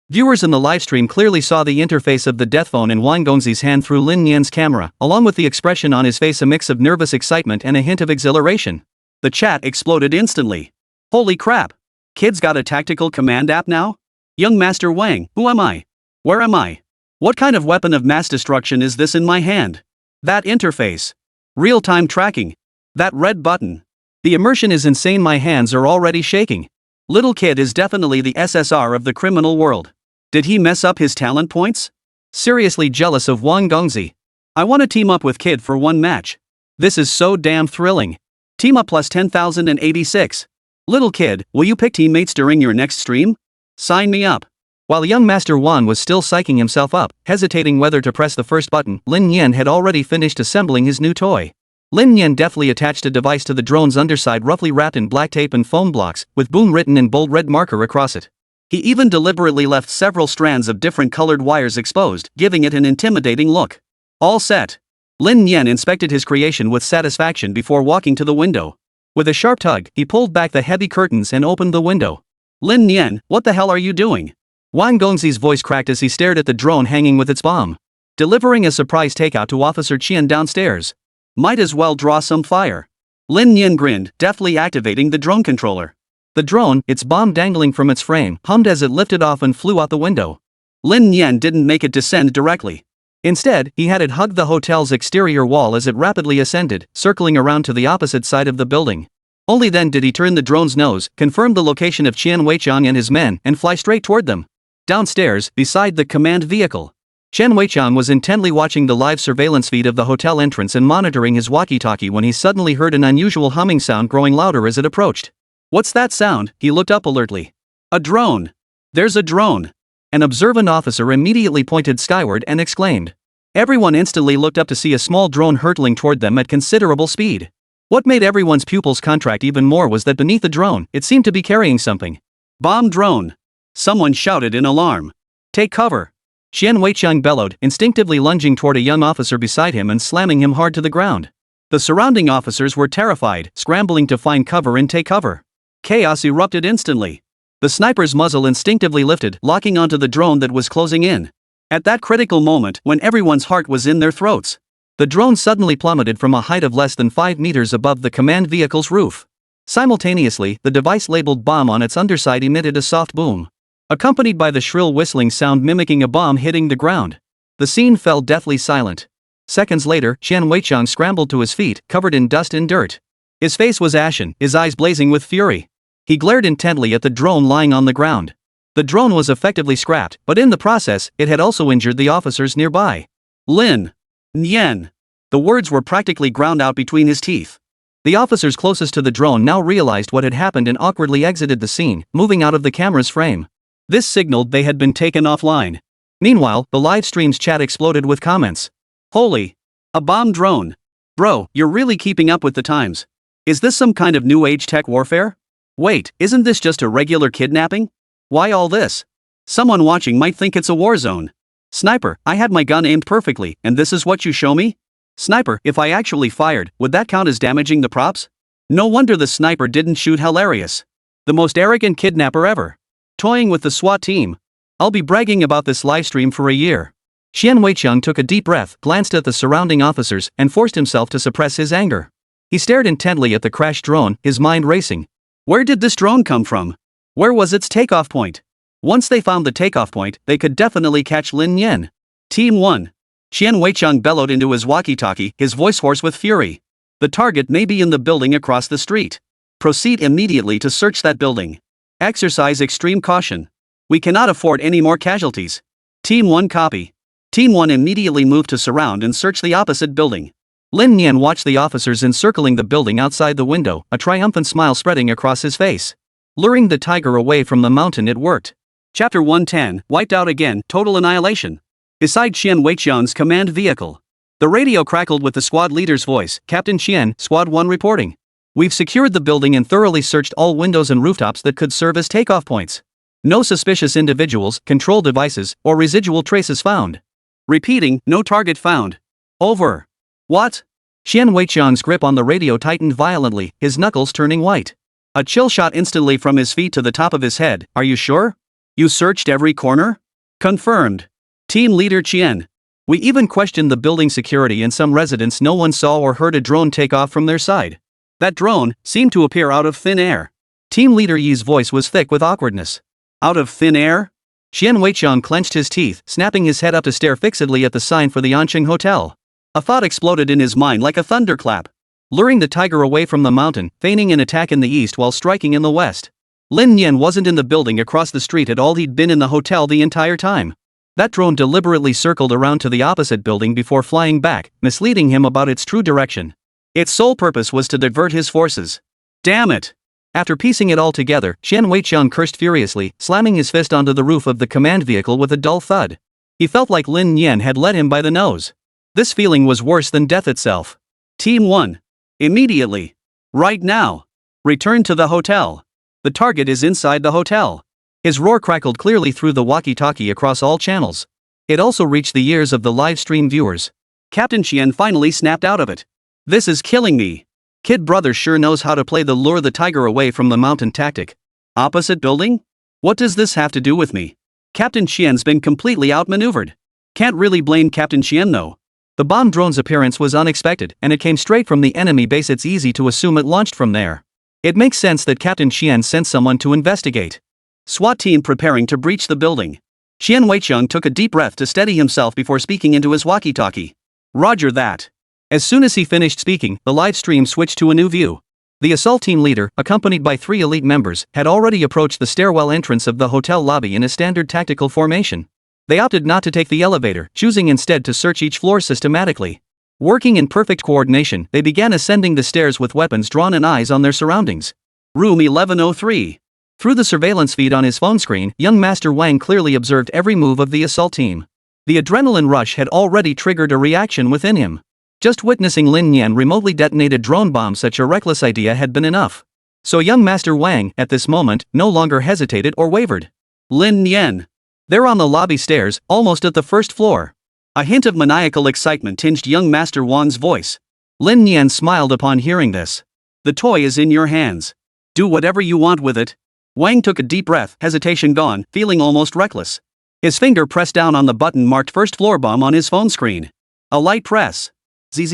Viewers in the livestream clearly saw the interface of the death phone in Wang Gongzi's hand through Lin Nian's camera, along with the expression on his face, a mix of nervous excitement and a hint of exhilaration. The chat exploded instantly. Holy crap! Kid's got a tactical command app now? Young Master Wang, who am I? Where am I? What kind of weapon of mass destruction is this in my hand? That interface. Real-time tracking. That red button. The immersion is insane, my hands are already shaking. Little kid is definitely the SSR of the criminal world. Did he mess up his talent points? Seriously jealous of Wang Gongzi. I want to team up with kid for one match. This is so damn thrilling. Team up plus 10,086. Little kid, will you pick teammates during your next stream? Sign me up. While young Master Wan was still psyching himself up, hesitating whether to press the first button, Lin Nian had already finished assembling his new toy. Lin Nian deftly attached a device to the drone's underside roughly wrapped in black tape and foam blocks, with boom written in bold red marker across it. He even deliberately left several strands of different colored wires exposed, giving it an intimidating look. All set. Lin Nian inspected his creation with satisfaction before walking to the window. With a sharp tug, he pulled back the heavy curtains and opened the window. Lin Nian, what the hell are you doing? Wang Gongzi's voice cracked as he stared at the drone hanging with its bomb. Delivering a surprise takeout to Officer Qian downstairs. Might as well draw some fire. Lin Nian grinned, deftly activating the drone controller. The drone, its bomb dangling from its frame, hummed as it lifted off and flew out the window. Lin Nian didn't make it descend directly. Instead, he had it hug the hotel's exterior wall as it rapidly ascended, circling around to the opposite side of the building. Only then did he turn the drone's nose, confirm the location of Qian Weichang and his men, and fly straight toward them. Downstairs, beside the command vehicle, Qian Weichang was intently watching the live surveillance feed of the hotel entrance and monitoring his walkie-talkie when he suddenly heard an unusual humming sound growing louder as it approached. What's that sound? He looked up alertly. A drone. There's a drone. An observant officer immediately pointed skyward and exclaimed. Everyone instantly looked up to see a small drone hurtling toward them at considerable speed. What made everyone's pupils contract even more was that beneath the drone, it seemed to be carrying something. Bomb drone. Someone shouted in alarm. Take cover. Qian Weichang bellowed, instinctively lunging toward a young officer beside him and slamming him hard to the ground. The surrounding officers were terrified, scrambling to find cover and take cover. Chaos erupted instantly. The sniper's muzzle instinctively lifted, locking onto the drone that was closing in. At that critical moment, when everyone's heart was in their throats, the drone suddenly plummeted from a height of less than 5 meters above the command vehicle's roof. Simultaneously, the device labeled bomb on its underside emitted a soft boom, accompanied by the shrill whistling sound mimicking a bomb hitting the ground. The scene fell deathly silent. Seconds later, Qian Weichang scrambled to his feet, covered in dust and dirt. His face was ashen, his eyes blazing with fury. He glared intently at the drone lying on the ground. The drone was effectively scrapped, but in the process, it had also injured the officers nearby. Lin Nian. The words were practically ground out between his teeth. The officers closest to the drone now realized what had happened and awkwardly exited the scene, moving out of the camera's frame. This signaled they had been taken offline. Meanwhile, the live stream's chat exploded with comments. Holy! A bomb drone! Bro, you're really keeping up with the times. Is this some kind of new age tech warfare? Wait, isn't this just a regular kidnapping? Why all this? Someone watching might think it's a war zone. Sniper, I had my gun aimed perfectly, and this is what you show me? Sniper, if I actually fired, would that count as damaging the props? No wonder the sniper didn't shoot. Hilarious. The most arrogant kidnapper ever. Toying with the SWAT team. I'll be bragging about this livestream for a year. Qian Weichang took a deep breath, glanced at the surrounding officers, and forced himself to suppress his anger. He stared intently at the crashed drone, his mind racing. Where did this drone come from? Where was its takeoff point? Once they found the takeoff point, they could definitely catch Lin Nian. Team 1. Qian Weichang bellowed into his walkie-talkie, his voice hoarse with fury. The target may be in the building across the street. Proceed immediately to search that building. Exercise extreme caution. We cannot afford any more casualties. Team 1 copy. Team 1 immediately moved to surround and search the opposite building. Lin Nian watched the officers encircling the building outside the window, a triumphant smile spreading across his face. Luring the tiger away from the mountain, it worked. Chapter 110, wiped out again, total annihilation. Beside Qian Weichang's command vehicle, the radio crackled with the squad leader's voice. Captain Qian, Squad 1 reporting. We've secured the building and thoroughly searched all windows and rooftops that could serve as takeoff points. No suspicious individuals, control devices, or residual traces found. Repeating, no target found. Over. What? Qian Weichang's grip on the radio tightened violently, his knuckles turning white. A chill shot instantly from his feet to the top of his head. Are you sure? You searched every corner? Confirmed. Team leader Qian. We even questioned the building security and some residents. No one saw or heard a drone take off from their side. That drone seemed to appear out of thin air. Team leader Yi's voice was thick with awkwardness. Out of thin air? Qian Weichang clenched his teeth, snapping his head up to stare fixedly at the sign for the Anqing Hotel. A thought exploded in his mind like a thunderclap. Luring the tiger away from the mountain, feigning an attack in the east while striking in the west. Lin Nian wasn't in the building across the street at all, he'd been in the hotel the entire time. That drone deliberately circled around to the opposite building before flying back, misleading him about its true direction. Its sole purpose was to divert his forces. Damn it! After piecing it all together, Qian Weiqiang cursed furiously, slamming his fist onto the roof of the command vehicle with a dull thud. He felt like Lin Nian had led him by the nose. This feeling was worse than death itself. Team 1. Immediately. Right now. Return to the hotel. The target is inside the hotel. His roar crackled clearly through the walkie-talkie across all channels. It also reached the ears of the live stream viewers. Captain Qian finally snapped out of it. This is killing me. Kid brother sure knows how to play the lure the tiger away from the mountain tactic. Opposite building? What does this have to do with me? Captain Qian's been completely outmaneuvered. Can't really blame Captain Qian though. The bomb drone's appearance was unexpected, and it came straight from the enemy base. It's easy to assume it launched from there. It makes sense that Captain Qian sent someone to investigate. SWAT team preparing to breach the building. Qian Weiqiang took a deep breath to steady himself before speaking into his walkie-talkie. Roger that. As soon as he finished speaking, the live stream switched to a new view. The assault team leader, accompanied by 3 elite members, had already approached the stairwell entrance of the hotel lobby in a standard tactical formation. They opted not to take the elevator, choosing instead to search each floor systematically. Working in perfect coordination, they began ascending the stairs with weapons drawn and eyes on their surroundings. Room 1103. Through the surveillance feed on his phone screen, young Master Wang clearly observed every move of the assault team. The adrenaline rush had already triggered a reaction within him. Just witnessing Lin Nian remotely detonate a drone bomb, such a reckless idea had been enough. So young Master Wang, at this moment, no longer hesitated or wavered. Lin Nian. There on the lobby stairs, almost at the first floor. A hint of maniacal excitement tinged young Master Wang's voice. Lin Nian smiled upon hearing this. The toy is in your hands. Do whatever you want with it. Wang took a deep breath, hesitation gone, feeling almost reckless. His finger pressed down on the button marked first floor bomb on his phone screen. A light press. The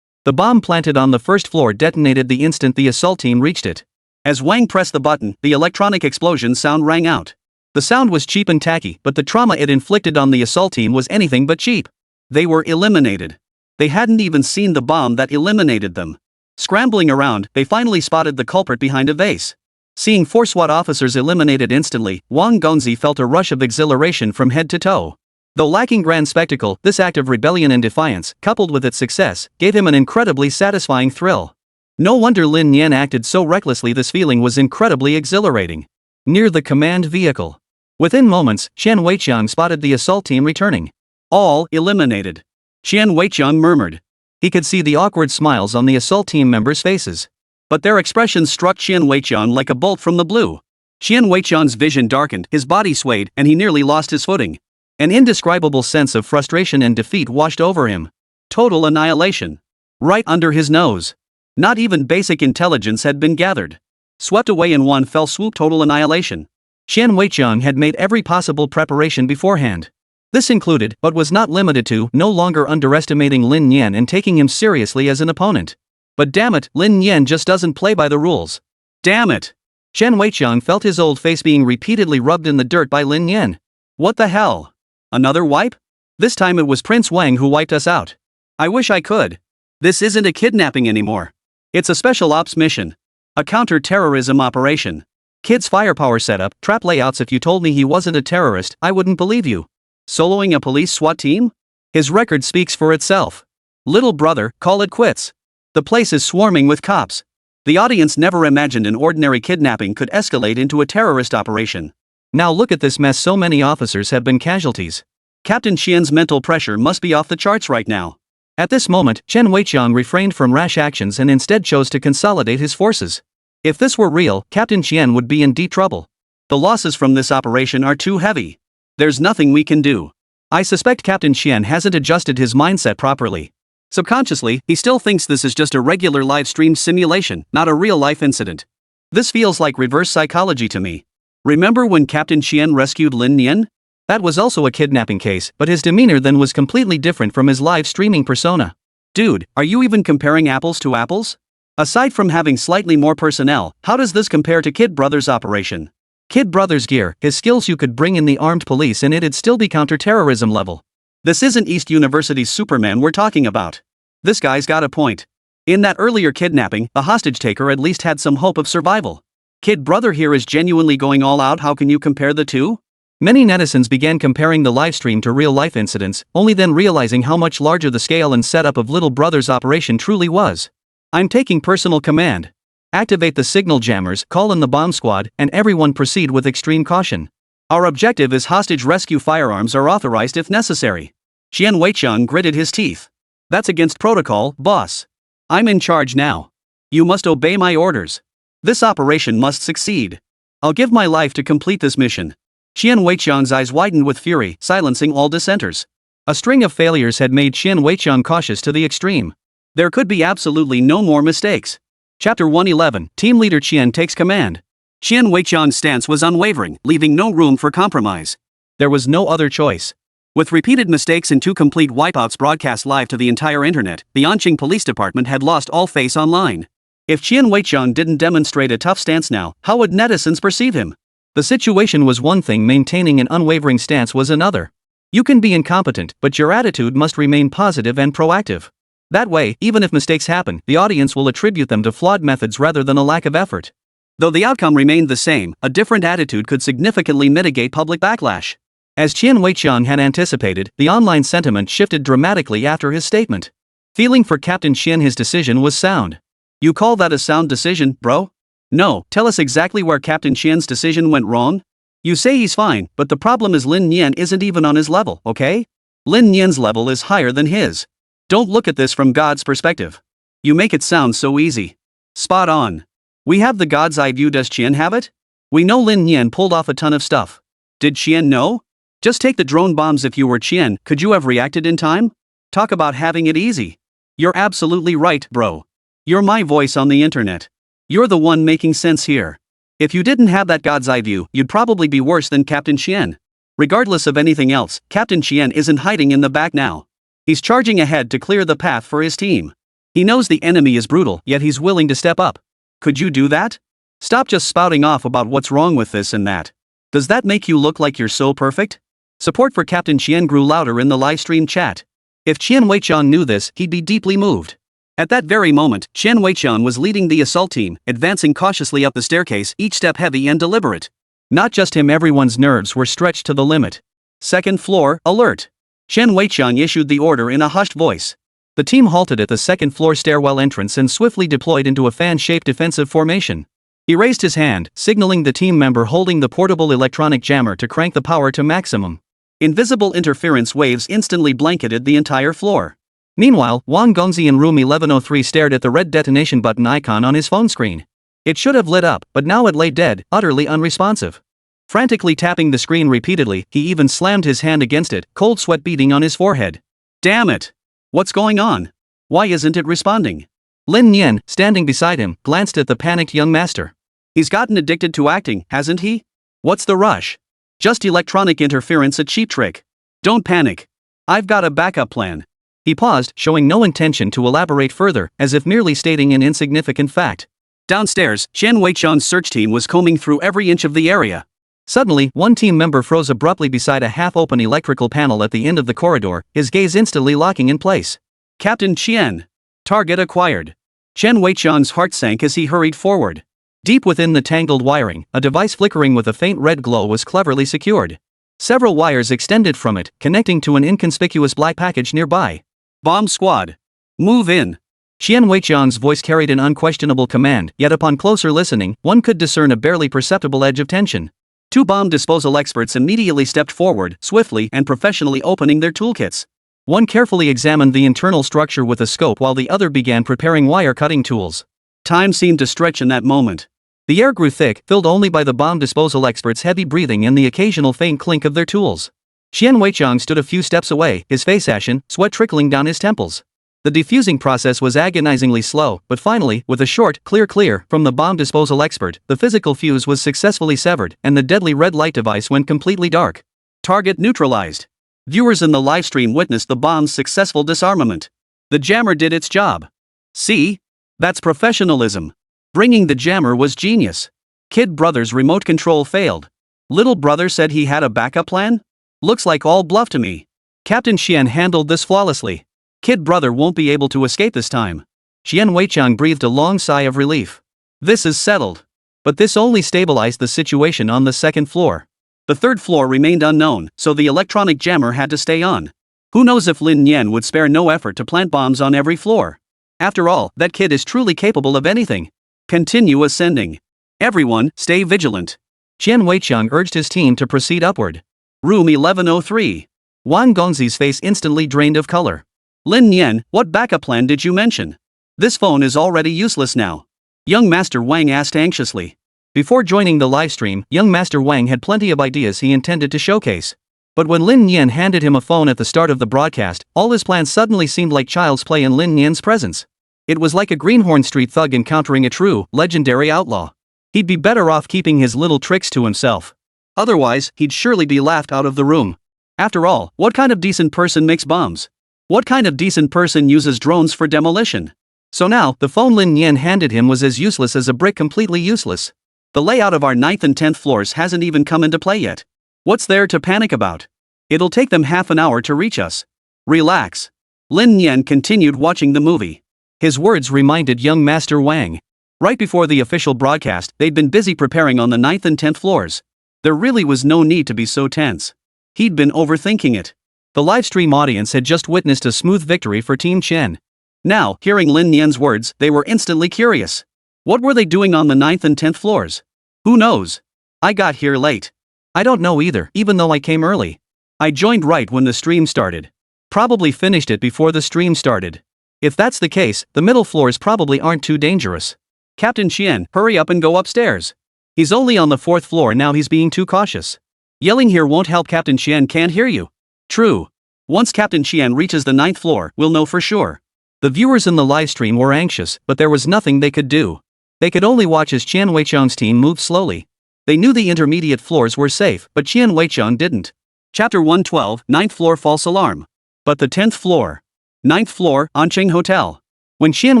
bomb planted on the first floor detonated the instant the assault team reached it. As Wang pressed the button, the electronic explosion sound rang out. The sound was cheap and tacky, but the trauma it inflicted on the assault team was anything but cheap. They were eliminated. They hadn't even seen the bomb that eliminated them. Scrambling around, they finally spotted the culprit behind a vase. Seeing 4 SWAT officers eliminated instantly, Wang Gongzi felt a rush of exhilaration from head to toe. Though lacking grand spectacle, this act of rebellion and defiance, coupled with its success, gave him an incredibly satisfying thrill. No wonder Lin Nian acted so recklessly. This feeling was incredibly exhilarating. Near the command vehicle. Within moments, Qian Weiqiang spotted the assault team returning. All eliminated. Qian Weiqiang murmured. He could see the awkward smiles on the assault team members' faces. But their expressions struck Qian Weiqiang like a bolt from the blue. Qian Weiqiang's vision darkened, his body swayed, and he nearly lost his footing. An indescribable sense of frustration and defeat washed over him. Total annihilation. Right under his nose. Not even basic intelligence had been gathered. Swept away in one fell swoop. Total annihilation. Qian Weiqiang had made every possible preparation beforehand. This included, but was not limited to, no longer underestimating Lin Nian and taking him seriously as an opponent. But damn it, Lin Nian just doesn't play by the rules. Damn it! Qian Weiqiang felt his old face being repeatedly rubbed in the dirt by Lin Nian. What the hell? Another wipe? This time it was Prince Wang who wiped us out. I wish I could. This isn't a kidnapping anymore. It's a special ops mission. A counter-terrorism operation. Kid's firepower setup, trap layouts. If you told me he wasn't a terrorist, I wouldn't believe you. Soloing a police SWAT team? His record speaks for itself. Little brother, call it quits. The place is swarming with cops. The audience never imagined an ordinary kidnapping could escalate into a terrorist operation. Now look at this mess. So many officers have been casualties. Captain Qian's mental pressure must be off the charts right now. At this moment, Qian Weiqiang refrained from rash actions and instead chose to consolidate his forces. If this were real, Captain Qian would be in deep trouble. The losses from this operation are too heavy. There's nothing we can do. I suspect Captain Qian hasn't adjusted his mindset properly. Subconsciously, he still thinks this is just a regular live-streamed simulation, not a real-life incident. This feels like reverse psychology to me. Remember when Captain Qian rescued Lin Nian? That was also a kidnapping case, but his demeanor then was completely different from his live-streaming persona. Dude, are you even comparing apples to apples? Aside from having slightly more personnel, how does this compare to Kid Brother's operation? Kid brother's gear, his skills, you could bring in the armed police and it'd still be counter-terrorism level. This isn't East University's Superman we're talking about. This guy's got a point. In that earlier kidnapping, the hostage taker at least had some hope of survival. Kid brother here is genuinely going all out. How can you compare the two? Many netizens began comparing the livestream to real-life incidents, only then realizing how much larger the scale and setup of little brother's operation truly was. I'm taking personal command. Activate the signal jammers, call in the bomb squad, and everyone proceed with extreme caution. Our objective is hostage rescue. Firearms are authorized if necessary. Qian Weiqiang gritted his teeth. That's against protocol, boss. I'm in charge now. You must obey my orders. This operation must succeed. I'll give my life to complete this mission. Qian Weiqiang's eyes widened with fury, silencing all dissenters. A string of failures had made Qian Weiqiang cautious to the extreme. There could be absolutely no more mistakes. Chapter 111, Team Leader Qian takes command. Qian Weiqiang's stance was unwavering, leaving no room for compromise. There was no other choice. With repeated mistakes and 2 complete wipeouts broadcast live to the entire internet, the Anqing Police Department had lost all face online. If Qian Weiqiang didn't demonstrate a tough stance now, how would netizens perceive him? The situation was one thing, maintaining an unwavering stance was another. You can be incompetent, but your attitude must remain positive and proactive. That way, even if mistakes happen, the audience will attribute them to flawed methods rather than a lack of effort. Though the outcome remained the same, a different attitude could significantly mitigate public backlash. As Qian Weiqiang had anticipated, the online sentiment shifted dramatically after his statement. Feeling for Captain Qian, his decision was sound. You call that a sound decision, bro? No, tell us exactly where Captain Qian's decision went wrong. You say he's fine, but the problem is Lin Nian isn't even on his level, okay? Lin Nian's level is higher than his. Don't look at this from God's perspective. You make it sound so easy. Spot on. We have the God's eye view. Does Qian have it? We know Lin Nian pulled off a ton of stuff. Did Qian know? Just take the drone bombs. If you were Qian, could you have reacted in time? Talk about having it easy. You're absolutely right, bro. You're my voice on the internet. You're the one making sense here. If you didn't have that God's eye view, you'd probably be worse than Captain Qian. Regardless of anything else, Captain Qian isn't hiding in the back now. He's charging ahead to clear the path for his team. He knows the enemy is brutal, yet he's willing to step up. Could you do that? Stop just spouting off about what's wrong with this and that. Does that make you look like you're so perfect? Support for Captain Qian grew louder in the livestream chat. If Qian Weiqiang knew this, he'd be deeply moved. At that very moment, Qian Weiqiang was leading the assault team, advancing cautiously up the staircase, each step heavy and deliberate. Not just him, everyone's nerves were stretched to the limit. Second floor, alert. Qian Weiqiang issued the order in a hushed voice. The team halted at the second floor stairwell entrance and swiftly deployed into a fan-shaped defensive formation. He raised his hand, signaling the team member holding the portable electronic jammer to crank the power to maximum. Invisible interference waves instantly blanketed the entire floor. Meanwhile, Wang Gongzi in room 1103 stared at the red detonation button icon on his phone screen. It should have lit up, but now it lay dead, utterly unresponsive. Frantically tapping the screen repeatedly, he even slammed his hand against it, cold sweat beading on his forehead. Damn it! What's going on? Why isn't it responding? Lin Nian, standing beside him, glanced at the panicked young master. He's gotten addicted to acting, hasn't he? What's the rush? Just electronic interference, a cheap trick. Don't panic. I've got a backup plan. He paused, showing no intention to elaborate further, as if merely stating an insignificant fact. Downstairs, Qian Weiqiang's search team was combing through every inch of the area. Suddenly, one team member froze abruptly beside a half-open electrical panel at the end of the corridor, his gaze instantly locking in place. Captain Qian. Target acquired. Qian Weiqiang's heart sank as he hurried forward. Deep within the tangled wiring, a device flickering with a faint red glow was cleverly secured. Several wires extended from it, connecting to an inconspicuous black package nearby. Bomb squad. Move in. Qian Weiqiang's voice carried an unquestionable command, yet upon closer listening, one could discern a barely perceptible edge of tension. 2 bomb disposal experts immediately stepped forward, swiftly and professionally opening their toolkits. One carefully examined the internal structure with a scope while the other began preparing wire-cutting tools. Time seemed to stretch in that moment. The air grew thick, filled only by the bomb disposal experts' heavy breathing and the occasional faint clink of their tools. Qian Weiqiang stood a few steps away, his face ashen, sweat trickling down his temples. The defusing process was agonizingly slow, but finally, with a short, clear from the bomb disposal expert, the physical fuse was successfully severed, and the deadly red light device went completely dark. Target neutralized. Viewers in the livestream witnessed the bomb's successful disarmament. The jammer did its job. See? That's professionalism. Bringing the jammer was genius. Kid brother's remote control failed. Little brother said he had a backup plan? Looks like all bluff to me. Captain Xian handled this flawlessly. Kid brother won't be able to escape this time. Xian Weiqiang breathed a long sigh of relief. This is settled. But this only stabilized the situation on the second floor. The third floor remained unknown, so the electronic jammer had to stay on. Who knows if Lin Nian would spare no effort to plant bombs on every floor. After all, that kid is truly capable of anything. Continue ascending. Everyone, stay vigilant. Qian Weiqiang urged his team to proceed upward. Room 1103. Wang Gongzi's face instantly drained of color. Lin Nian, what backup plan did you mention? This phone is already useless now. Young Master Wang asked anxiously. Before joining the livestream, young Master Wang had plenty of ideas he intended to showcase. But when Lin Nian handed him a phone at the start of the broadcast, all his plans suddenly seemed like child's play in Lin Nian's presence. It was like a greenhorn street thug encountering a true, legendary outlaw. He'd be better off keeping his little tricks to himself. Otherwise, he'd surely be laughed out of the room. After all, what kind of decent person makes bombs? What kind of decent person uses drones for demolition? So now, the phone Lin Nian handed him was as useless as a brick, completely useless. The layout of our 9th and 10th floors hasn't even come into play yet. What's there to panic about? It'll take them half an hour to reach us. Relax. Lin Nian continued watching the movie. His words reminded young Master Wang. Right before the official broadcast, they'd been busy preparing on the 9th and 10th floors. There really was no need to be so tense. He'd been overthinking it. The livestream audience had just witnessed a smooth victory for Team Chen. Now, hearing Lin Nian's words, they were instantly curious. What were they doing on the 9th and 10th floors? Who knows? I got here late. I don't know either, even though I came early. I joined right when the stream started. Probably finished it before the stream started. If that's the case, the middle floors probably aren't too dangerous. Captain Xian, hurry up and go upstairs. He's only on the 4th floor now, he's being too cautious. Yelling here won't help, Captain Xian can't hear you. True. Once Captain Xian reaches the 9th floor, we'll know for sure. The viewers in the livestream were anxious, but there was nothing they could do. They could only watch as Qian Weiqiang's team moved slowly. They knew the intermediate floors were safe, but Qian Weiqiang didn't. Chapter 112, 9th floor false alarm. But the 10th floor. 9th floor, Anqing Hotel. When Qian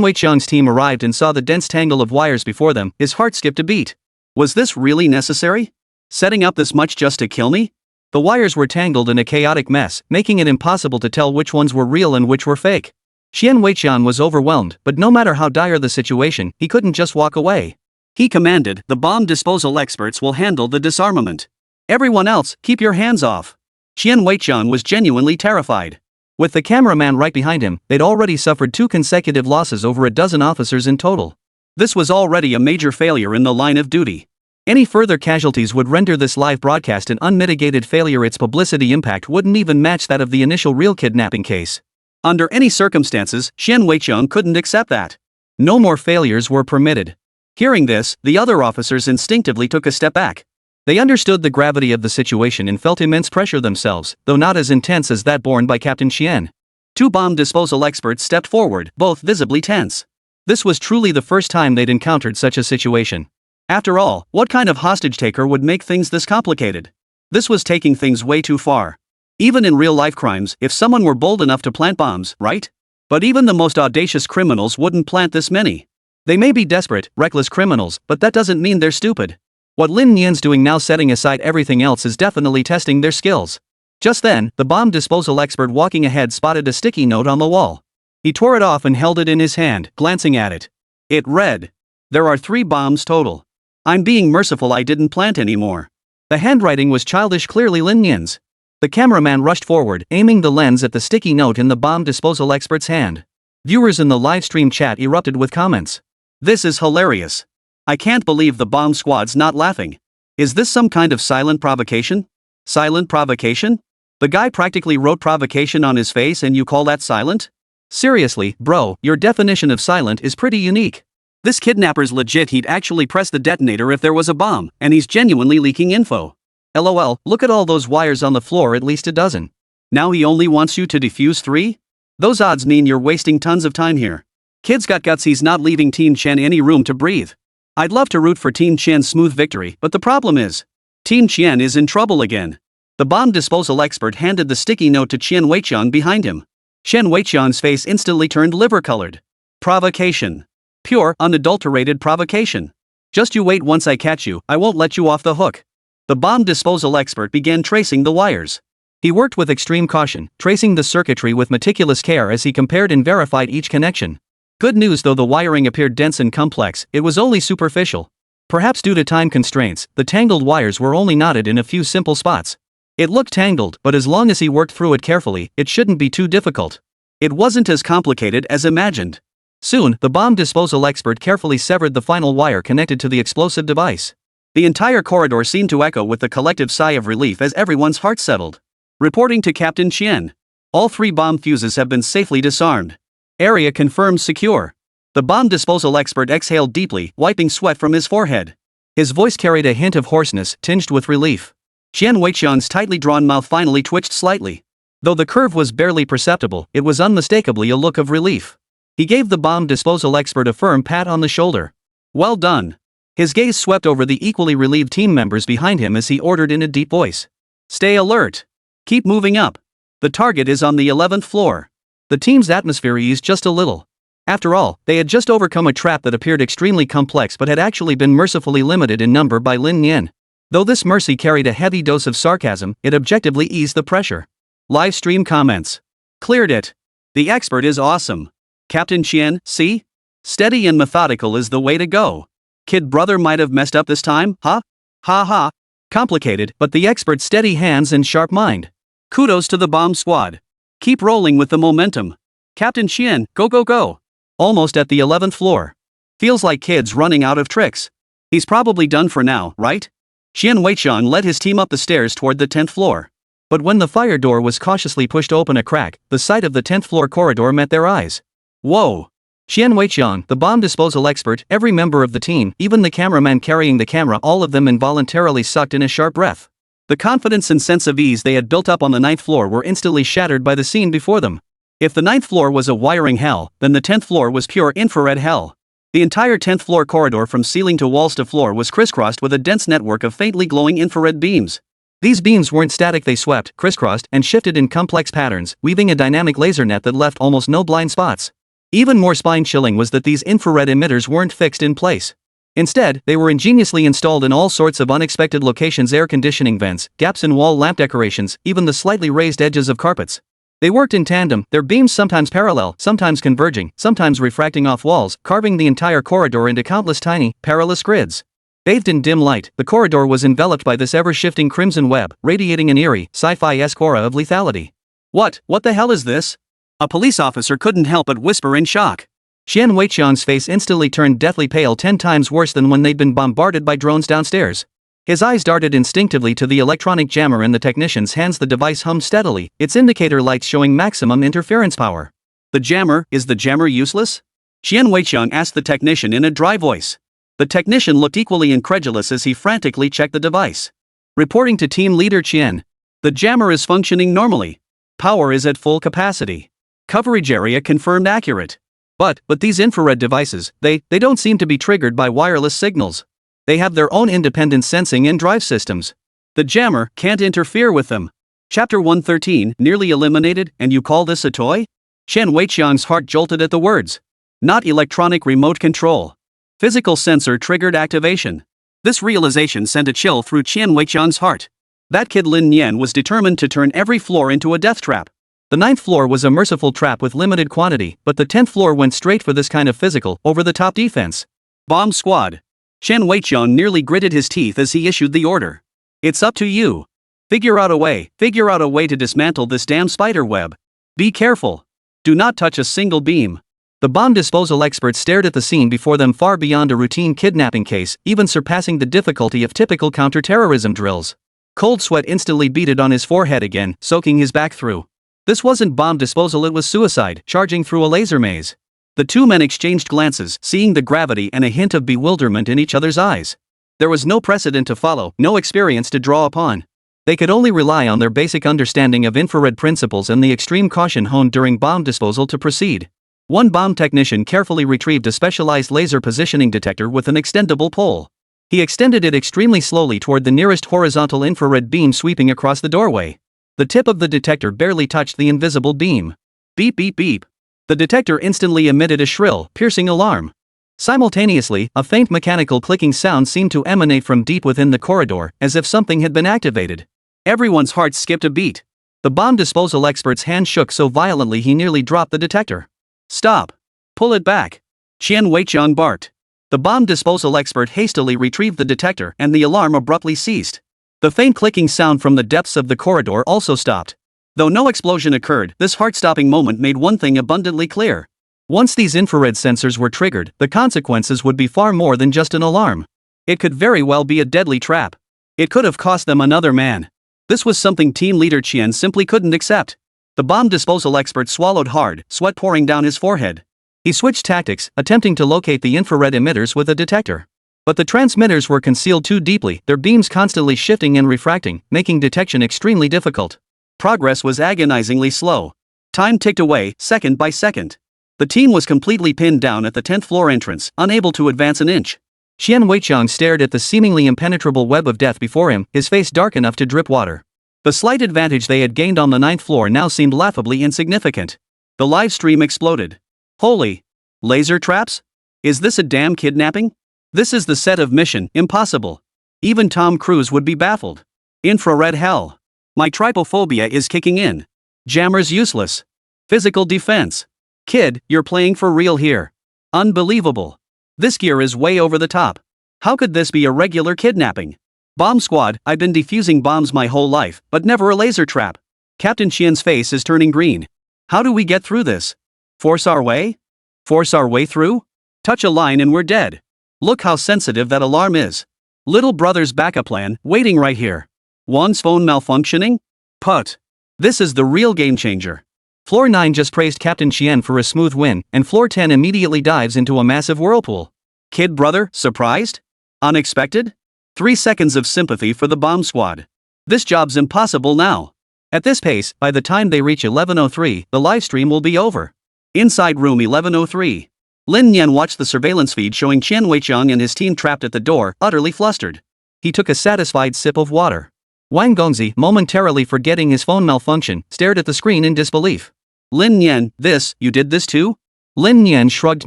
Weiqiang's team arrived and saw the dense tangle of wires before them, his heart skipped a beat. Was this really necessary? Setting up this much just to kill me? The wires were tangled in a chaotic mess, making it impossible to tell which ones were real and which were fake. Qian Weiqiang was overwhelmed, but no matter how dire the situation, he couldn't just walk away. He commanded, the bomb disposal experts will handle the disarmament. Everyone else, keep your hands off. Qian Weiqiang was genuinely terrified. With the cameraman right behind him, they'd already suffered 2 consecutive losses over a dozen officers in total. This was already a major failure in the line of duty. Any further casualties would render this live broadcast an unmitigated failure. Its publicity impact wouldn't even match that of the initial real kidnapping case. Under any circumstances, Qian Weiqiang couldn't accept that. No more failures were permitted. Hearing this, the other officers instinctively took a step back. They understood the gravity of the situation and felt immense pressure themselves, though not as intense as that borne by Captain Xian. 2 bomb disposal experts stepped forward, both visibly tense. This was truly the first time they'd encountered such a situation. After all, what kind of hostage taker would make things this complicated? This was taking things way too far. Even in real-life crimes, if someone were bold enough to plant bombs, right? But even the most audacious criminals wouldn't plant this many. They may be desperate, reckless criminals, but that doesn't mean they're stupid. What Lin Nian's doing now, setting aside everything else, is definitely testing their skills. Just then, the bomb disposal expert walking ahead spotted a sticky note on the wall. He tore it off and held it in his hand, glancing at it. It read, "There are 3 bombs total. I'm being merciful, I didn't plant any more." The handwriting was childish, clearly Lin Nian's. The cameraman rushed forward, aiming the lens at the sticky note in the bomb disposal expert's hand. Viewers in the livestream chat erupted with comments. This is hilarious. I can't believe the bomb squad's not laughing. Is this some kind of silent provocation? Silent provocation? The guy practically wrote provocation on his face and you call that silent? Seriously, bro, your definition of silent is pretty unique. This kidnapper's legit, he'd actually press the detonator if there was a bomb, and he's genuinely leaking info. LOL, look at all those wires on the floor, at least a dozen. Now he only wants you to defuse 3? Those odds mean you're wasting tons of time here. Kid's got guts, he's not leaving Team Chen any room to breathe. I'd love to root for Team Chen's smooth victory, but the problem is, Team Chen is in trouble again. The bomb disposal expert handed the sticky note to Qian Weiqiang behind him. Qian Weiqiang's face instantly turned liver-colored. Provocation. Pure, unadulterated provocation. Just you wait, once I catch you, I won't let you off the hook. The bomb disposal expert began tracing the wires. He worked with extreme caution, tracing the circuitry with meticulous care as he compared and verified each connection. Good news, though the wiring appeared dense and complex, it was only superficial. Perhaps due to time constraints, the tangled wires were only knotted in a few simple spots. It looked tangled, but as long as he worked through it carefully, it shouldn't be too difficult. It wasn't as complicated as imagined. Soon, the bomb disposal expert carefully severed the final wire connected to the explosive device. The entire corridor seemed to echo with the collective sigh of relief as everyone's heart settled. Reporting to Captain Qian. All 3 bomb fuses have been safely disarmed. Area confirmed secure. The bomb disposal expert exhaled deeply, wiping sweat from his forehead. His voice carried a hint of hoarseness, tinged with relief. Qian Weiqiang's tightly drawn mouth finally twitched slightly. Though the curve was barely perceptible, it was unmistakably a look of relief. He gave the bomb disposal expert a firm pat on the shoulder. Well done. His gaze swept over the equally relieved team members behind him as he ordered in a deep voice. Stay alert. Keep moving up. The target is on the 11th floor. The team's atmosphere eased just a little. After all, they had just overcome a trap that appeared extremely complex but had actually been mercifully limited in number by Lin Nian. Though this mercy carried a heavy dose of sarcasm, it objectively eased the pressure. Livestream comments. Cleared it. The expert is awesome. Captain Qian, see? Steady and methodical is the way to go. Kid brother might have messed up this time, huh? Ha ha. Complicated, but the expert's steady hands and sharp mind. Kudos to the bomb squad. Keep rolling with the momentum. Captain Qian, go go go. Almost at the 11th floor. Feels like kids running out of tricks. He's probably done for now, right? Qian Weiqiang led his team up the stairs toward the 10th floor. But when the fire door was cautiously pushed open a crack, the sight of the 10th floor corridor met their eyes. Whoa! Qian Weiqiang, the bomb disposal expert, every member of the team, even the cameraman carrying the camera, all of them involuntarily sucked in a sharp breath. The confidence and sense of ease they had built up on the 9th floor were instantly shattered by the scene before them. If the 9th floor was a wiring hell, then the 10th floor was pure infrared hell. The entire 10th floor corridor from ceiling to walls to floor was crisscrossed with a dense network of faintly glowing infrared beams. These beams weren't static, they swept, crisscrossed, and shifted in complex patterns, weaving a dynamic laser net that left almost no blind spots. Even more spine-chilling was that these infrared emitters weren't fixed in place. Instead, they were ingeniously installed in all sorts of unexpected locations: air conditioning vents, gaps in wall lamp decorations, even the slightly raised edges of carpets. They worked in tandem, their beams sometimes parallel, sometimes converging, sometimes refracting off walls, carving the entire corridor into countless tiny, perilous grids. Bathed in dim light, the corridor was enveloped by this ever-shifting crimson web, radiating an eerie, sci-fi-esque aura of lethality. What the hell is this? A police officer couldn't help but whisper in shock. Qian Weiqiang's face instantly turned deathly pale, 10 times worse than when they'd been bombarded by drones downstairs. His eyes darted instinctively to the electronic jammer in the technician's hands. The device hummed steadily, its indicator lights showing maximum interference power. The jammer? Is the jammer useless? Qian Weiqiang asked the technician in a dry voice. The technician looked equally incredulous as he frantically checked the device. Reporting to team leader Qian. The jammer is functioning normally. Power is at full capacity. Coverage area confirmed accurate. But these infrared devices, they don't seem to be triggered by wireless signals. They have their own independent sensing and drive systems. The jammer can't interfere with them. Chapter 113, nearly eliminated, and you call this a toy? Qian Weiqiang's heart jolted at the words. Not electronic remote control. Physical sensor triggered activation. This realization sent a chill through Qian Weiqiang's heart. That kid Lin Nian was determined to turn every floor into a death trap. The 9th floor was a merciful trap with limited quantity, but the 10th floor went straight for this kind of physical, over-the-top defense. Bomb squad. Qian Weiqiang nearly gritted his teeth as he issued the order. It's up to you. Figure out a way to dismantle this damn spider web. Be careful. Do not touch a single beam. The bomb disposal experts stared at the scene before them, far beyond a routine kidnapping case, even surpassing the difficulty of typical counter-terrorism drills. Cold sweat instantly beaded on his forehead again, soaking his back through. This wasn't bomb disposal, it was suicide, charging through a laser maze. The two men exchanged glances, seeing the gravity and a hint of bewilderment in each other's eyes. There was no precedent to follow, no experience to draw upon. They could only rely on their basic understanding of infrared principles and the extreme caution honed during bomb disposal to proceed. One bomb technician carefully retrieved a specialized laser positioning detector with an extendable pole. He extended it extremely slowly toward the nearest horizontal infrared beam sweeping across the doorway. The tip of the detector barely touched the invisible beam. Beep beep beep. The detector instantly emitted a shrill, piercing alarm. Simultaneously, a faint mechanical clicking sound seemed to emanate from deep within the corridor, as if something had been activated. Everyone's heart skipped a beat. The bomb disposal expert's hand shook so violently he nearly dropped the detector. "Stop! Pull it back!" Qian Weiqiang barked. The bomb disposal expert hastily retrieved the detector and the alarm abruptly ceased. The faint clicking sound from the depths of the corridor also stopped. Though no explosion occurred, this heart-stopping moment made one thing abundantly clear. Once these infrared sensors were triggered, the consequences would be far more than just an alarm. It could very well be a deadly trap. It could have cost them another man. This was something team leader Qian simply couldn't accept. The bomb disposal expert swallowed hard, sweat pouring down his forehead. He switched tactics, attempting to locate the infrared emitters with a detector. But the transmitters were concealed too deeply, their beams constantly shifting and refracting, making detection extremely difficult. Progress was agonizingly slow. Time ticked away, second by second. The team was completely pinned down at the 10th floor entrance, unable to advance an inch. Qian Weiqiang stared at the seemingly impenetrable web of death before him, his face dark enough to drip water. The slight advantage they had gained on the 9th floor now seemed laughably insignificant. The live stream exploded. Holy! Laser traps? Is this a damn kidnapping? This is the set of Mission Impossible. Even Tom Cruise would be baffled. Infrared hell. My trypophobia is kicking in. Jammers useless. Physical defense. Kid, you're playing for real here. Unbelievable. This gear is way over the top. How could this be a regular kidnapping? Bomb squad, I've been defusing bombs my whole life, but never a laser trap. Captain Qian's face is turning green. How do we get through this? Force our way? Force our way through? Touch a line and we're dead. Look how sensitive that alarm is. Little brother's backup plan, waiting right here. Juan's phone malfunctioning? Put. This is the real game changer. Floor 9 just praised Captain Qian for a smooth win, and Floor 10 immediately dives into a massive whirlpool. Kid brother, surprised? Unexpected? 3 seconds of sympathy for the bomb squad. This job's impossible now. At this pace, by the time they reach 11:03, the livestream will be over. Inside room 11:03. Lin Nian watched the surveillance feed showing Qian Weiqiang and his team trapped at the door, utterly flustered. He took a satisfied sip of water. Wang Gongzi, momentarily forgetting his phone malfunction, stared at the screen in disbelief. Lin Nian, you did this too? Lin Nian shrugged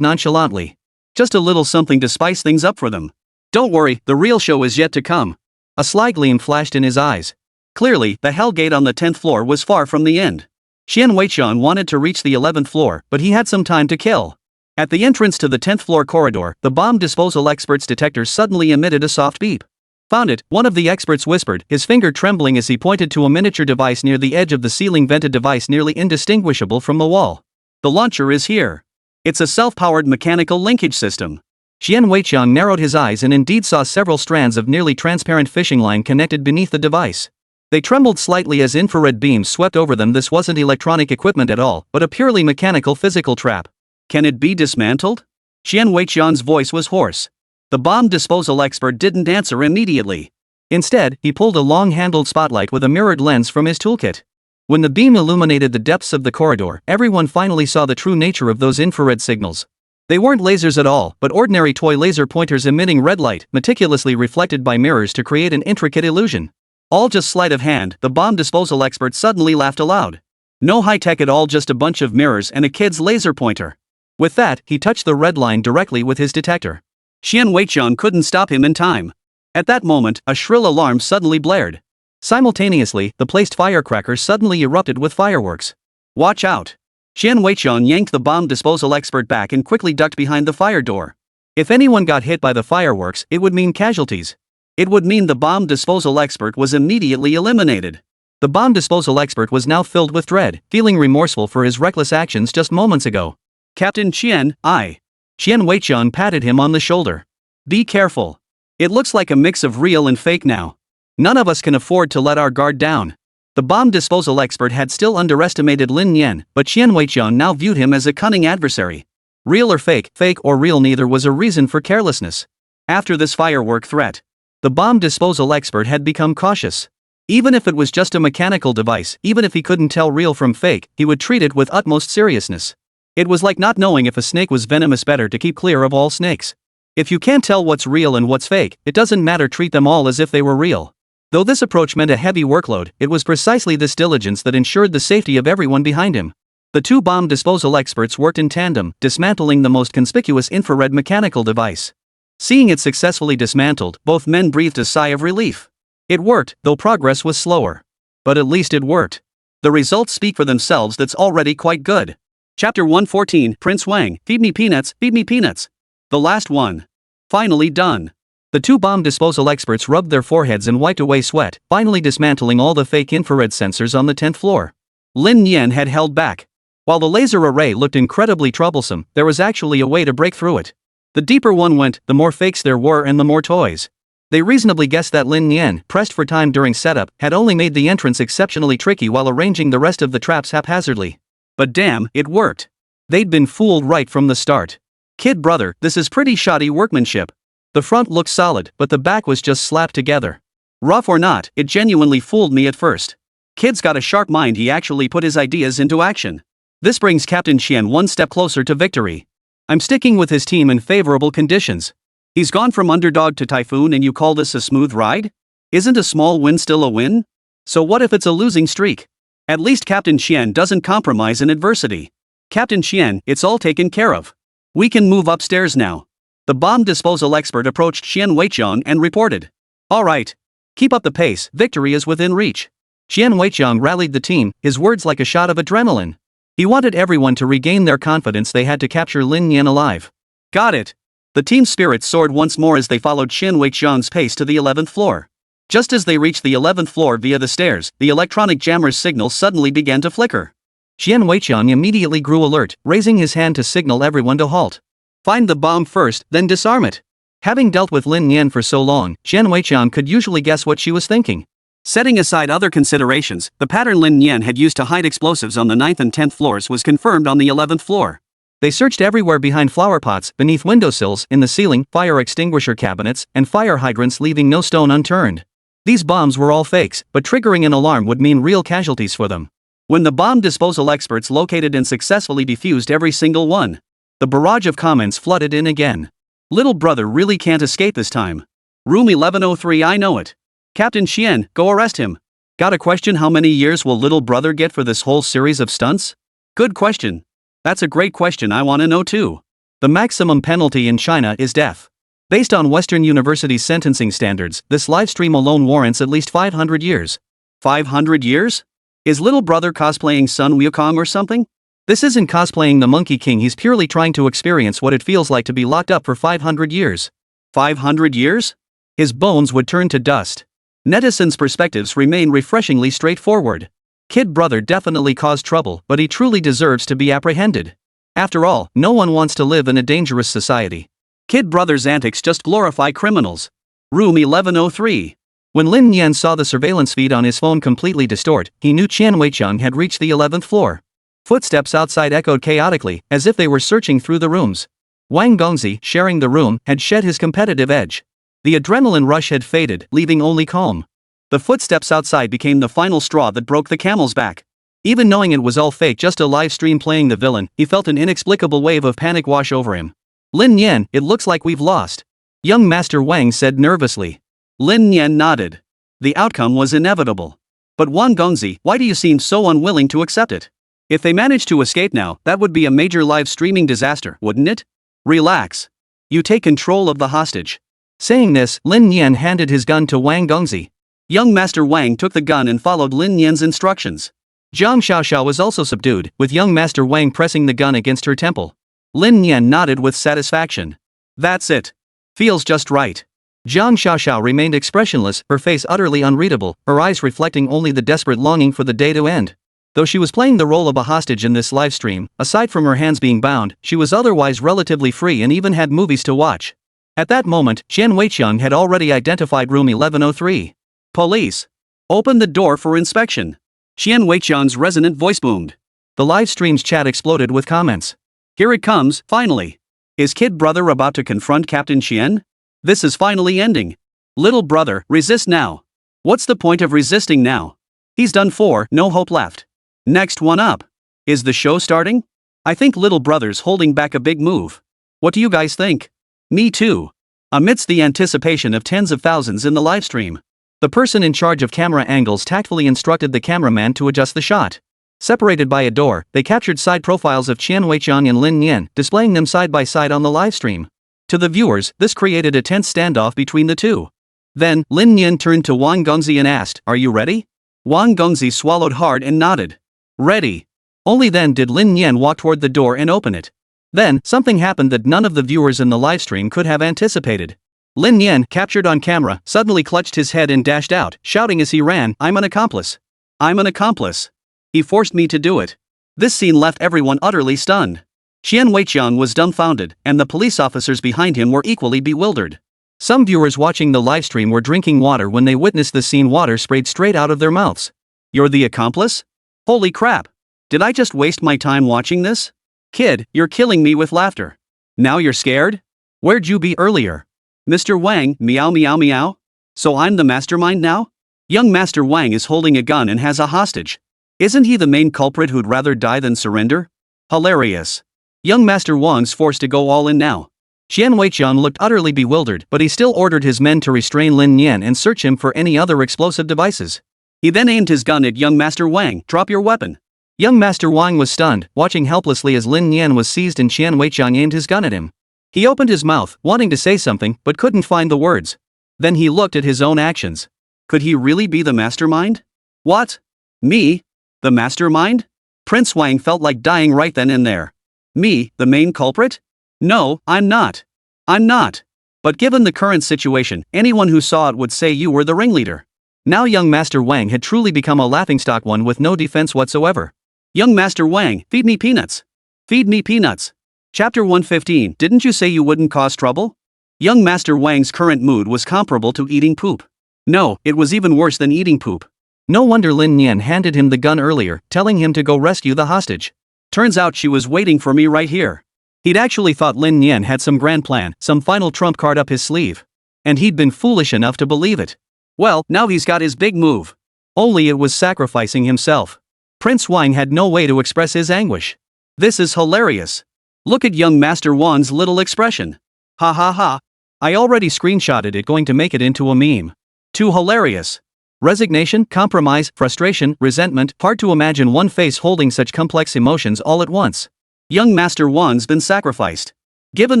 nonchalantly. Just a little something to spice things up for them. Don't worry, the real show is yet to come. A sly gleam flashed in his eyes. Clearly, the hell gate on the 10th floor was far from the end. Qian Weiqiang wanted to reach the 11th floor, but he had some time to kill. At the entrance to the 10th floor corridor, the bomb disposal expert's detector suddenly emitted a soft beep. Found it, one of the experts whispered, his finger trembling as he pointed to a miniature device near the edge of the ceiling, vented device nearly indistinguishable from the wall. The launcher is here. It's a self-powered mechanical linkage system. Qian Weiqiang narrowed his eyes and indeed saw several strands of nearly transparent fishing line connected beneath the device. They trembled slightly as infrared beams swept over them. This wasn't electronic equipment at all, but a purely mechanical physical trap. Can it be dismantled? Qian Weiqiang's voice was hoarse. The bomb disposal expert didn't answer immediately. Instead, he pulled a long-handled spotlight with a mirrored lens from his toolkit. When the beam illuminated the depths of the corridor, everyone finally saw the true nature of those infrared signals. They weren't lasers at all, but ordinary toy laser pointers emitting red light, meticulously reflected by mirrors to create an intricate illusion. All just sleight of hand, the bomb disposal expert suddenly laughed aloud. No high-tech at all, just a bunch of mirrors and a kid's laser pointer. With that, he touched the red line directly with his detector. Qian Weiqiang couldn't stop him in time. At that moment, a shrill alarm suddenly blared. Simultaneously, the placed firecracker suddenly erupted with fireworks. Watch out! Qian Weiqiang yanked the bomb disposal expert back and quickly ducked behind the fire door. If anyone got hit by the fireworks, it would mean casualties. It would mean the bomb disposal expert was immediately eliminated. The bomb disposal expert was now filled with dread, feeling remorseful for his reckless actions just moments ago. Captain Qian, Qian Weiqiang patted him on the shoulder. Be careful. It looks like a mix of real and fake now. None of us can afford to let our guard down. The bomb disposal expert had still underestimated Lin Nian, but Qian Weiqiang now viewed him as a cunning adversary. Real or fake or real, neither was a reason for carelessness. After this firework threat, the bomb disposal expert had become cautious. Even if it was just a mechanical device, even if he couldn't tell real from fake, he would treat it with utmost seriousness. It was like not knowing if a snake was venomous. Better to keep clear of all snakes. If you can't tell what's real and what's fake, it doesn't matter, treat them all as if they were real. Though this approach meant a heavy workload, it was precisely this diligence that ensured the safety of everyone behind him. The two bomb disposal experts worked in tandem, dismantling the most conspicuous infrared mechanical device. Seeing it successfully dismantled, both men breathed a sigh of relief. It worked, though progress was slower. But at least it worked. The results speak for themselves. That's already quite good. Chapter 114, Prince Wang, feed me peanuts, feed me peanuts. The last one. Finally done. The two bomb disposal experts rubbed their foreheads and wiped away sweat, finally dismantling all the fake infrared sensors on the 10th floor. Lin Nian had held back. While the laser array looked incredibly troublesome, there was actually a way to break through it. The deeper one went, the more fakes there were and the more toys. They reasonably guessed that Lin Nian, pressed for time during setup, had only made the entrance exceptionally tricky while arranging the rest of the traps haphazardly. But damn, it worked. They'd been fooled right from the start. Kid brother, this is pretty shoddy workmanship. The front looked solid, but the back was just slapped together. Rough or not, it genuinely fooled me at first. Kid's got a sharp mind. He actually put his ideas into action. This brings Captain Qian one step closer to victory. I'm sticking with his team in favorable conditions. He's gone from underdog to typhoon and you call this a smooth ride? Isn't a small win still a win? So what if it's a losing streak? At least Captain Qian doesn't compromise in adversity. Captain Qian, it's all taken care of. We can move upstairs now. The bomb disposal expert approached Qian Weiqiang and reported. Alright. Keep up the pace, victory is within reach. Qian Weiqiang rallied the team, his words like a shot of adrenaline. He wanted everyone to regain their confidence. They had to capture Lin Nian alive. Got it. The team's spirits soared once more as they followed Qian Weiqiang's pace to the 11th floor. Just as they reached the 11th floor via the stairs, the electronic jammer's signal suddenly began to flicker. Qian Weiqiang immediately grew alert, raising his hand to signal everyone to halt. Find the bomb first, then disarm it. Having dealt with Lin Nian for so long, Qian Weiqiang could usually guess what she was thinking. Setting aside other considerations, the pattern Lin Nian had used to hide explosives on the 9th and 10th floors was confirmed on the 11th floor. They searched everywhere: behind flower pots, beneath windowsills, in the ceiling, fire extinguisher cabinets, and fire hydrants, leaving no stone unturned. These bombs were all fakes, but triggering an alarm would mean real casualties for them. When the bomb disposal experts located and successfully defused every single one, the barrage of comments flooded in again. Little brother really can't escape this time. Room 1103, I know it. Captain Qian, go arrest him. Got a question: how many years will little brother get for this whole series of stunts? Good question. That's a great question. I want to know too. The maximum penalty in China is death. Based on Western University's sentencing standards, this livestream alone warrants at least 500 years. 500 years? Is little brother cosplaying Sun Wukong or something? This isn't cosplaying the Monkey King. He's purely trying to experience what it feels like to be locked up for 500 years. 500 years? His bones would turn to dust. Netizens' perspectives remain refreshingly straightforward. Kid brother definitely caused trouble, but he truly deserves to be apprehended. After all, no one wants to live in a dangerous society. Kid brother's antics just glorify criminals. Room 1103. When Lin Nian saw the surveillance feed on his phone completely distort, he knew Qian Weiqiang had reached the 11th floor. Footsteps outside echoed chaotically, as if they were searching through the rooms. Wang Gongzi, sharing the room, had shed his competitive edge. The adrenaline rush had faded, leaving only calm. The footsteps outside became the final straw that broke the camel's back. Even knowing it was all fake, just a live stream playing the villain, he felt an inexplicable wave of panic wash over him. Lin Nian, it looks like we've lost. Young Master Wang said nervously. Lin Nian nodded. The outcome was inevitable. But Wang Gongzi, why do you seem so unwilling to accept it? If they managed to escape now, that would be a major live streaming disaster, wouldn't it? Relax. You take control of the hostage. Saying this, Lin Nian handed his gun to Wang Gongzi. Young Master Wang took the gun and followed Lin Nian's instructions. Jiang Xiaoxiao was also subdued, with young Master Wang pressing the gun against her temple. Lin Nian nodded with satisfaction. That's it. Feels just right. Jiang Xiaoxiao remained expressionless, her face utterly unreadable, her eyes reflecting only the desperate longing for the day to end. Though she was playing the role of a hostage in this live stream, aside from her hands being bound, she was otherwise relatively free and even had movies to watch. At that moment, Qian Weiqiang had already identified room 1103. Police. Open the door for inspection. Qian Weiqiang's resonant voice boomed. The live stream's chat exploded with comments. Here it comes, finally. Is kid brother about to confront Captain Qian? This is finally ending. Little brother, resist now. What's the point of resisting now? He's done for, no hope left. Next one up. Is the show starting? I think little brother's holding back a big move. What do you guys think? Me too. Amidst the anticipation of tens of thousands in the livestream, the person in charge of camera angles tactfully instructed the cameraman to adjust the shot. Separated by a door, they captured side profiles of Qian Weiqiang and Lin Nian, displaying them side by side on the livestream. To the viewers, this created a tense standoff between the two. Then, Lin Nian turned to Wang Gongzi and asked, "Are you ready?" Wang Gongzi swallowed hard and nodded. "Ready." Only then did Lin Nian walk toward the door and open it. Then, something happened that none of the viewers in the livestream could have anticipated. Lin Nian, captured on camera, suddenly clutched his head and dashed out, shouting as he ran, "I'm an accomplice. I'm an accomplice. He forced me to do it." This scene left everyone utterly stunned. Qian Weiqiang was dumbfounded, and the police officers behind him were equally bewildered. Some viewers watching the livestream were drinking water when they witnessed the scene. Water sprayed straight out of their mouths. "You're the accomplice? Holy crap! Did I just waste my time watching this? Kid, you're killing me with laughter. Now you're scared? Where'd you be earlier? Mr. Wang, meow meow meow? So I'm the mastermind now? Young Master Wang is holding a gun and has a hostage. Isn't he the main culprit who'd rather die than surrender? Hilarious. Young Master Wang's forced to go all in now." Qian Weiqiang looked utterly bewildered, but he still ordered his men to restrain Lin Nian and search him for any other explosive devices. He then aimed his gun at young Master Wang. "Drop your weapon." Young Master Wang was stunned, watching helplessly as Lin Nian was seized and Qian Weiqiang aimed his gun at him. He opened his mouth, wanting to say something, but couldn't find the words. Then he looked at his own actions. Could he really be the mastermind? What? Me? The mastermind? Prince Wang felt like dying right then and there. Me, the main culprit? No, I'm not. I'm not. But given the current situation, anyone who saw it would say you were the ringleader. Now young Master Wang had truly become a laughingstock, one with no defense whatsoever. Young Master Wang, feed me peanuts. Feed me peanuts. Chapter 115. Didn't you say you wouldn't cause trouble? Young Master Wang's current mood was comparable to eating poop. No, it was even worse than eating poop. No wonder Lin Nian handed him the gun earlier, telling him to go rescue the hostage. Turns out she was waiting for me right here. He'd actually thought Lin Nian had some grand plan, some final trump card up his sleeve. And he'd been foolish enough to believe it. Well, now he's got his big move. Only it was sacrificing himself. Prince Wang had no way to express his anguish. This is hilarious. Look at young Master Wang's little expression. Ha ha ha. I already screenshotted it, going to make it into a meme. Too hilarious. Resignation, compromise, frustration, resentment. Hard to imagine one face holding such complex emotions all at once. Young Master Wang's been sacrificed. Given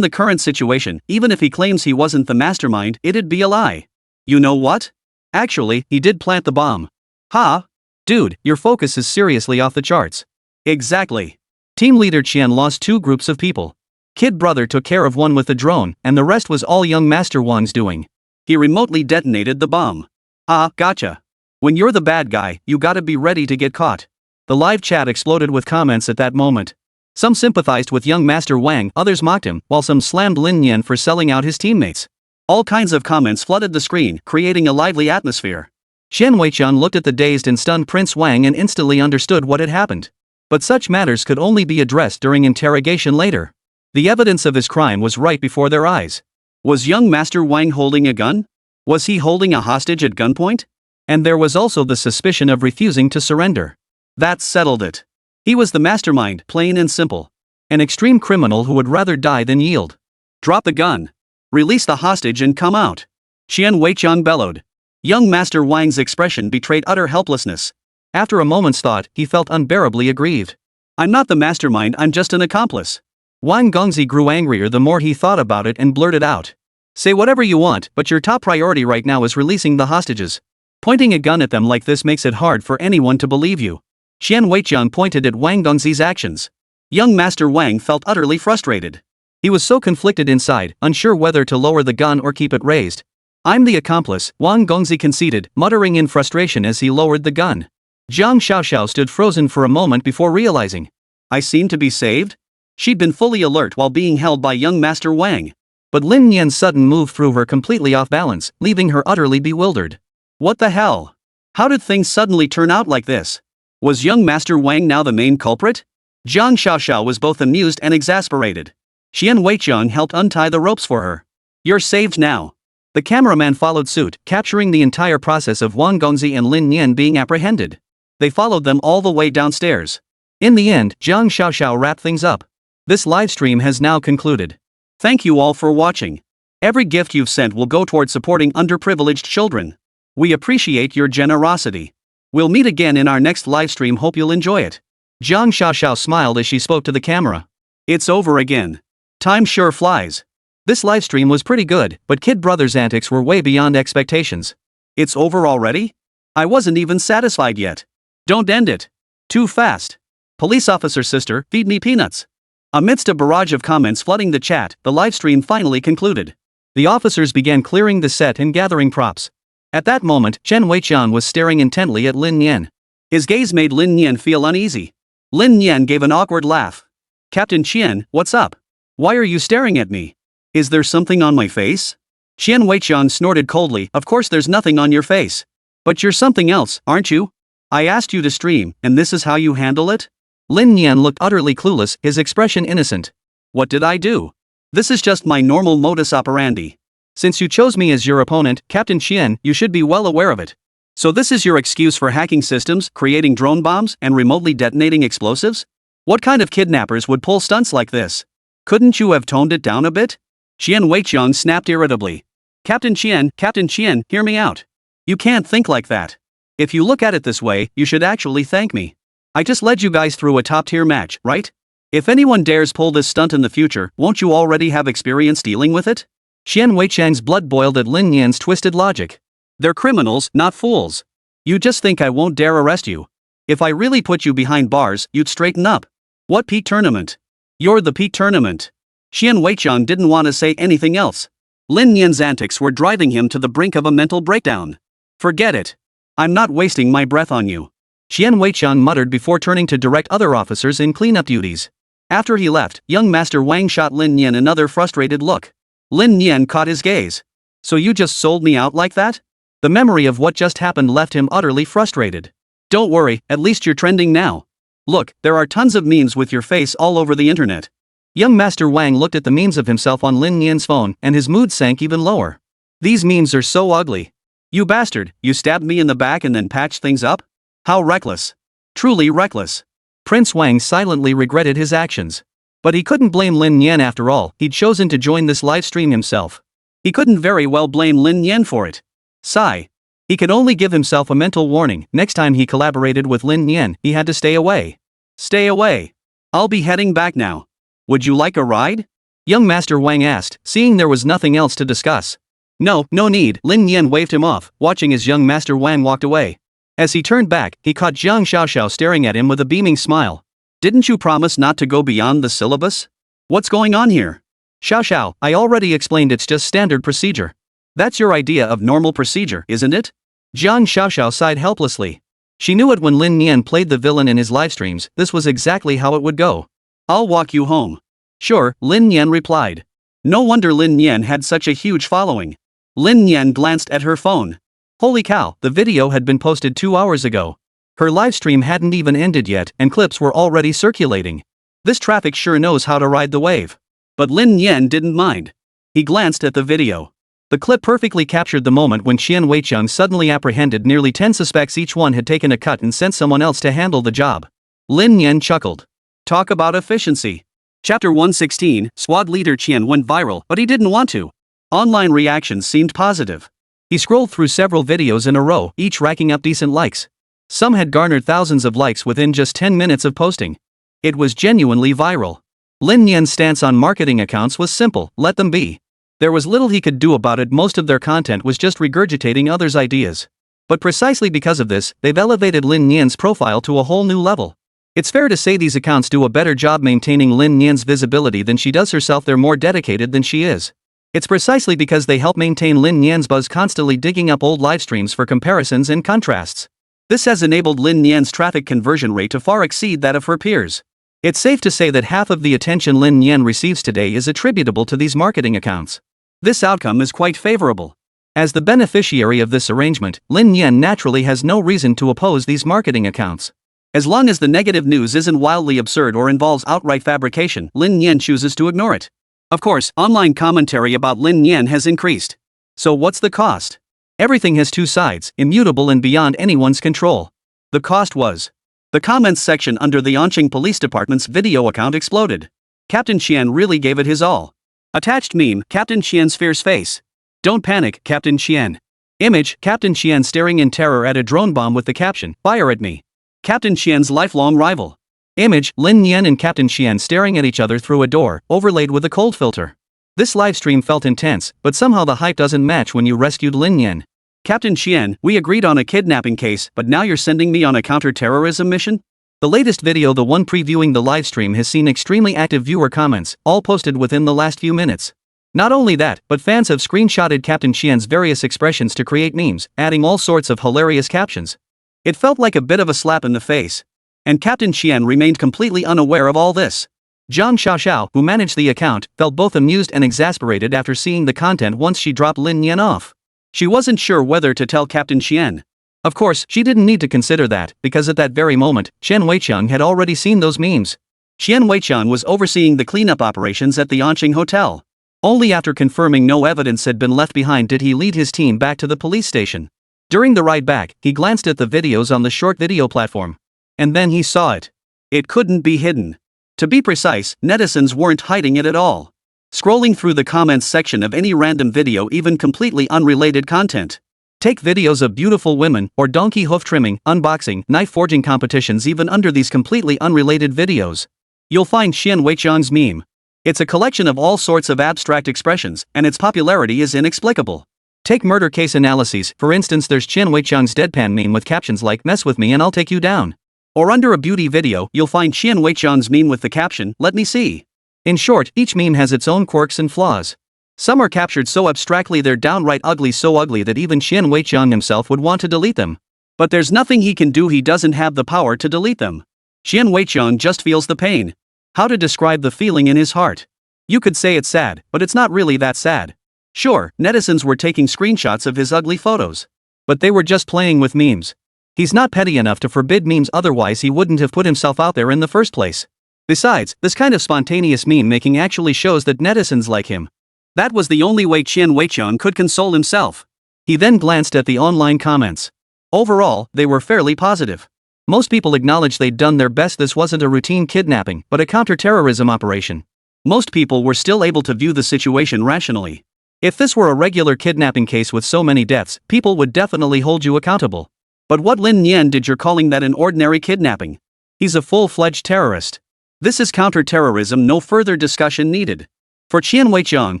the current situation, even if he claims he wasn't the mastermind, it'd be a lie. You know what? Actually, he did plant the bomb. Ha? Dude, your focus is seriously off the charts. Exactly. Team leader Qian lost two groups of people. Kid brother took care of one with the drone, and the rest was all young Master Wang's doing. He remotely detonated the bomb. Ah, gotcha. When you're the bad guy, you gotta be ready to get caught. The live chat exploded with comments at that moment. Some sympathized with young Master Wang, others mocked him, while some slammed Lin Nian for selling out his teammates. All kinds of comments flooded the screen, creating a lively atmosphere. Qian Weiqiang looked at the dazed and stunned Prince Wang and instantly understood what had happened. But such matters could only be addressed during interrogation later. The evidence of his crime was right before their eyes. Was young Master Wang holding a gun? Was he holding a hostage at gunpoint? And there was also the suspicion of refusing to surrender. That settled it. He was the mastermind, plain and simple. An extreme criminal who would rather die than yield. Drop the gun. Release the hostage and come out. Qian Weiqiang bellowed. Young Master Wang's expression betrayed utter helplessness. After a moment's thought, he felt unbearably aggrieved. I'm not the mastermind, I'm just an accomplice. Wang Gongzi grew angrier the more he thought about it and blurted out. Say whatever you want, but your top priority right now is releasing the hostages. Pointing a gun at them like this makes it hard for anyone to believe you. Qian Weiqiang pointed at Wang Gongzi's actions. Young Master Wang felt utterly frustrated. He was so conflicted inside, unsure whether to lower the gun or keep it raised. I'm the accomplice, Wang Gongzi conceded, muttering in frustration as he lowered the gun. Zhang Xiaoxiao stood frozen for a moment before realizing. I seem to be saved? She'd been fully alert while being held by young Master Wang. But Lin Nian's sudden move threw her completely off balance, leaving her utterly bewildered. What the hell? How did things suddenly turn out like this? Was young Master Wang now the main culprit? Zhang Xiaoxiao was both amused and exasperated. Qian Weiqiang helped untie the ropes for her. You're saved now. The cameraman followed suit, capturing the entire process of Wang Gongzi and Lin Nian being apprehended. They followed them all the way downstairs. In the end, Zhang Xiaoxiao wrapped things up. This livestream has now concluded. Thank you all for watching. Every gift you've sent will go toward supporting underprivileged children. We appreciate your generosity. We'll meet again in our next livestream. Hope you'll enjoy it. Jiang Xiaoxiao smiled as she spoke to the camera. It's over again. Time sure flies. This livestream was pretty good, but Kid Brother's antics were way beyond expectations. It's over already? I wasn't even satisfied yet. Don't end it. Too fast. Police officer sister, feed me peanuts. Amidst a barrage of comments flooding the chat, the livestream finally concluded. The officers began clearing the set and gathering props. At that moment, Chen Weiqian was staring intently at Lin Nian. His gaze made Lin Nian feel uneasy. Lin Nian gave an awkward laugh. Captain Qian, what's up? Why are you staring at me? Is there something on my face? Chen Weiqian snorted coldly. Of course there's nothing on your face. But you're something else, aren't you? I asked you to stream, and this is how you handle it? Lin Nian looked utterly clueless, his expression innocent. What did I do? This is just my normal modus operandi. Since you chose me as your opponent, Captain Qian, you should be well aware of it. So this is your excuse for hacking systems, creating drone bombs, and remotely detonating explosives? What kind of kidnappers would pull stunts like this? Couldn't you have toned it down a bit? Chen Weiqian snapped irritably. Captain Qian, hear me out. You can't think like that. If you look at it this way, you should actually thank me. I just led you guys through a top-tier match, right? If anyone dares pull this stunt in the future, won't you already have experience dealing with it? Chen Weiqian's blood boiled at Lin Nian's twisted logic. They're criminals, not fools. You just think I won't dare arrest you. If I really put you behind bars, you'd straighten up. What peak tournament? You're the peak tournament. Chen Weiqian didn't want to say anything else. Lin Nian's antics were driving him to the brink of a mental breakdown. Forget it. I'm not wasting my breath on you. Chen Weiqian muttered before turning to direct other officers in cleanup duties. After he left, young Master Wang shot Lin Nian another frustrated look. Lin Nian caught his gaze. So you just sold me out like that? The memory of what just happened left him utterly frustrated. Don't worry, at least you're trending now. Look, there are tons of memes with your face all over the internet. Young Master Wang looked at the memes of himself on Lin Nian's phone, and his mood sank even lower. These memes are so ugly. You bastard, you stabbed me in the back and then patched things up? How reckless. Truly reckless. Prince Wang silently regretted his actions. But he couldn't blame Lin Nian after all, he'd chosen to join this live stream himself. He couldn't very well blame Lin Nian for it. Sigh. He could only give himself a mental warning. Next time he collaborated with Lin Nian, he had to stay away. Stay away. I'll be heading back now. Would you like a ride? Young Master Wang asked, seeing there was nothing else to discuss. No need, Lin Nian waved him off, watching as young Master Wang walked away. As he turned back, he caught Jiang Xiaoxiao staring at him with a beaming smile. Didn't you promise not to go beyond the syllabus? What's going on here? Xiaoxiao, I already explained it's just standard procedure. That's your idea of normal procedure, isn't it? Jiang Xiaoxiao sighed helplessly. She knew it when Lin Nian played the villain in his livestreams, this was exactly how it would go. I'll walk you home. Sure, Lin Nian replied. No wonder Lin Nian had such a huge following. Lin Nian glanced at her phone. Holy cow, the video had been posted 2 hours ago. Her livestream hadn't even ended yet, and clips were already circulating. This traffic sure knows how to ride the wave. But Lin Nian didn't mind. He glanced at the video. The clip perfectly captured the moment when Chen Weiqian suddenly apprehended nearly 10 suspects. Each one had taken a cut and sent someone else to handle the job. Lin Nian chuckled. Talk about efficiency. Chapter 116, SWAT leader Qian went viral, but he didn't want to. Online reactions seemed positive. He scrolled through several videos in a row, each racking up decent likes. Some had garnered thousands of likes within just 10 minutes of posting. It was genuinely viral. Lin Nian's stance on marketing accounts was simple, let them be. There was little he could do about it, most of their content was just regurgitating others' ideas. But precisely because of this, they've elevated Lin Nian's profile to a whole new level. It's fair to say these accounts do a better job maintaining Lin Nian's visibility than she does herself. They're more dedicated than she is. It's precisely because they help maintain Lin Nian's buzz, constantly digging up old livestreams for comparisons and contrasts. This has enabled Lin Nian's traffic conversion rate to far exceed that of her peers. It's safe to say that half of the attention Lin Nian receives today is attributable to these marketing accounts. This outcome is quite favorable. As the beneficiary of this arrangement, Lin Nian naturally has no reason to oppose these marketing accounts. As long as the negative news isn't wildly absurd or involves outright fabrication, Lin Nian chooses to ignore it. Of course, online commentary about Lin Nian has increased. So what's the cost? Everything has two sides, immutable and beyond anyone's control. The cost was. The comments section under the Anqing Police Department's video account exploded. Captain Qian really gave it his all. Attached meme, Captain Qian's fierce face. Don't panic, Captain Qian. Image, Captain Qian staring in terror at a drone bomb with the caption, fire at me. Captain Qian's lifelong rival. Image, Lin Nian and Captain Xian staring at each other through a door, overlaid with a cold filter. This livestream felt intense, but somehow the hype doesn't match when you rescued Lin Nian. Captain Xian, we agreed on a kidnapping case, but now you're sending me on a counter-terrorism mission? The latest video, the one previewing the livestream, has seen extremely active viewer comments, all posted within the last few minutes. Not only that, but fans have screenshotted Captain Xian's various expressions to create memes, adding all sorts of hilarious captions. It felt like a bit of a slap in the face. And Captain Xian remained completely unaware of all this. Zhang Xiaoxiao, who managed the account, felt both amused and exasperated after seeing the content once she dropped Lin Nian off. She wasn't sure whether to tell Captain Xian. Of course, she didn't need to consider that, because at that very moment, Chen Weiqiang had already seen those memes. Chen Weiqiang was overseeing the cleanup operations at the Anqing Hotel. Only after confirming no evidence had been left behind did he lead his team back to the police station. During the ride back, he glanced at the videos on the short video platform. And then he saw it. It couldn't be hidden. To be precise, netizens weren't hiding it at all. Scrolling through the comments section of any random video, even completely unrelated content. Take videos of beautiful women, or donkey hoof trimming, unboxing, knife forging competitions. Even under these completely unrelated videos, you'll find Chen Weiqiang's meme. It's a collection of all sorts of abstract expressions, and its popularity is inexplicable. Take murder case analyses, for instance, there's Chen Weiqiang's deadpan meme with captions like, "Mess with me and I'll take you down." Or under a beauty video, you'll find Chen Weiqiang's meme with the caption, "Let me see." In short, each meme has its own quirks and flaws. Some are captured so abstractly they're downright ugly, so ugly that even Chen Weiqiang himself would want to delete them. But there's nothing he can do, he doesn't have the power to delete them. Chen Weiqiang just feels the pain. How to describe the feeling in his heart? You could say it's sad, but it's not really that sad. Sure, netizens were taking screenshots of his ugly photos. But they were just playing with memes. He's not petty enough to forbid memes, otherwise he wouldn't have put himself out there in the first place. Besides, this kind of spontaneous meme making actually shows that netizens like him. That was the only way Chen Weiqiang could console himself. He then glanced at the online comments. Overall, they were fairly positive. Most people acknowledged they'd done their best. This wasn't a routine kidnapping, but a counter-terrorism operation. Most people were still able to view the situation rationally. If this were a regular kidnapping case with so many deaths, people would definitely hold you accountable. But what Lin Nian did, you're calling that an ordinary kidnapping? He's a full-fledged terrorist. This is counter-terrorism, no further discussion needed. For Chen Weiqiang,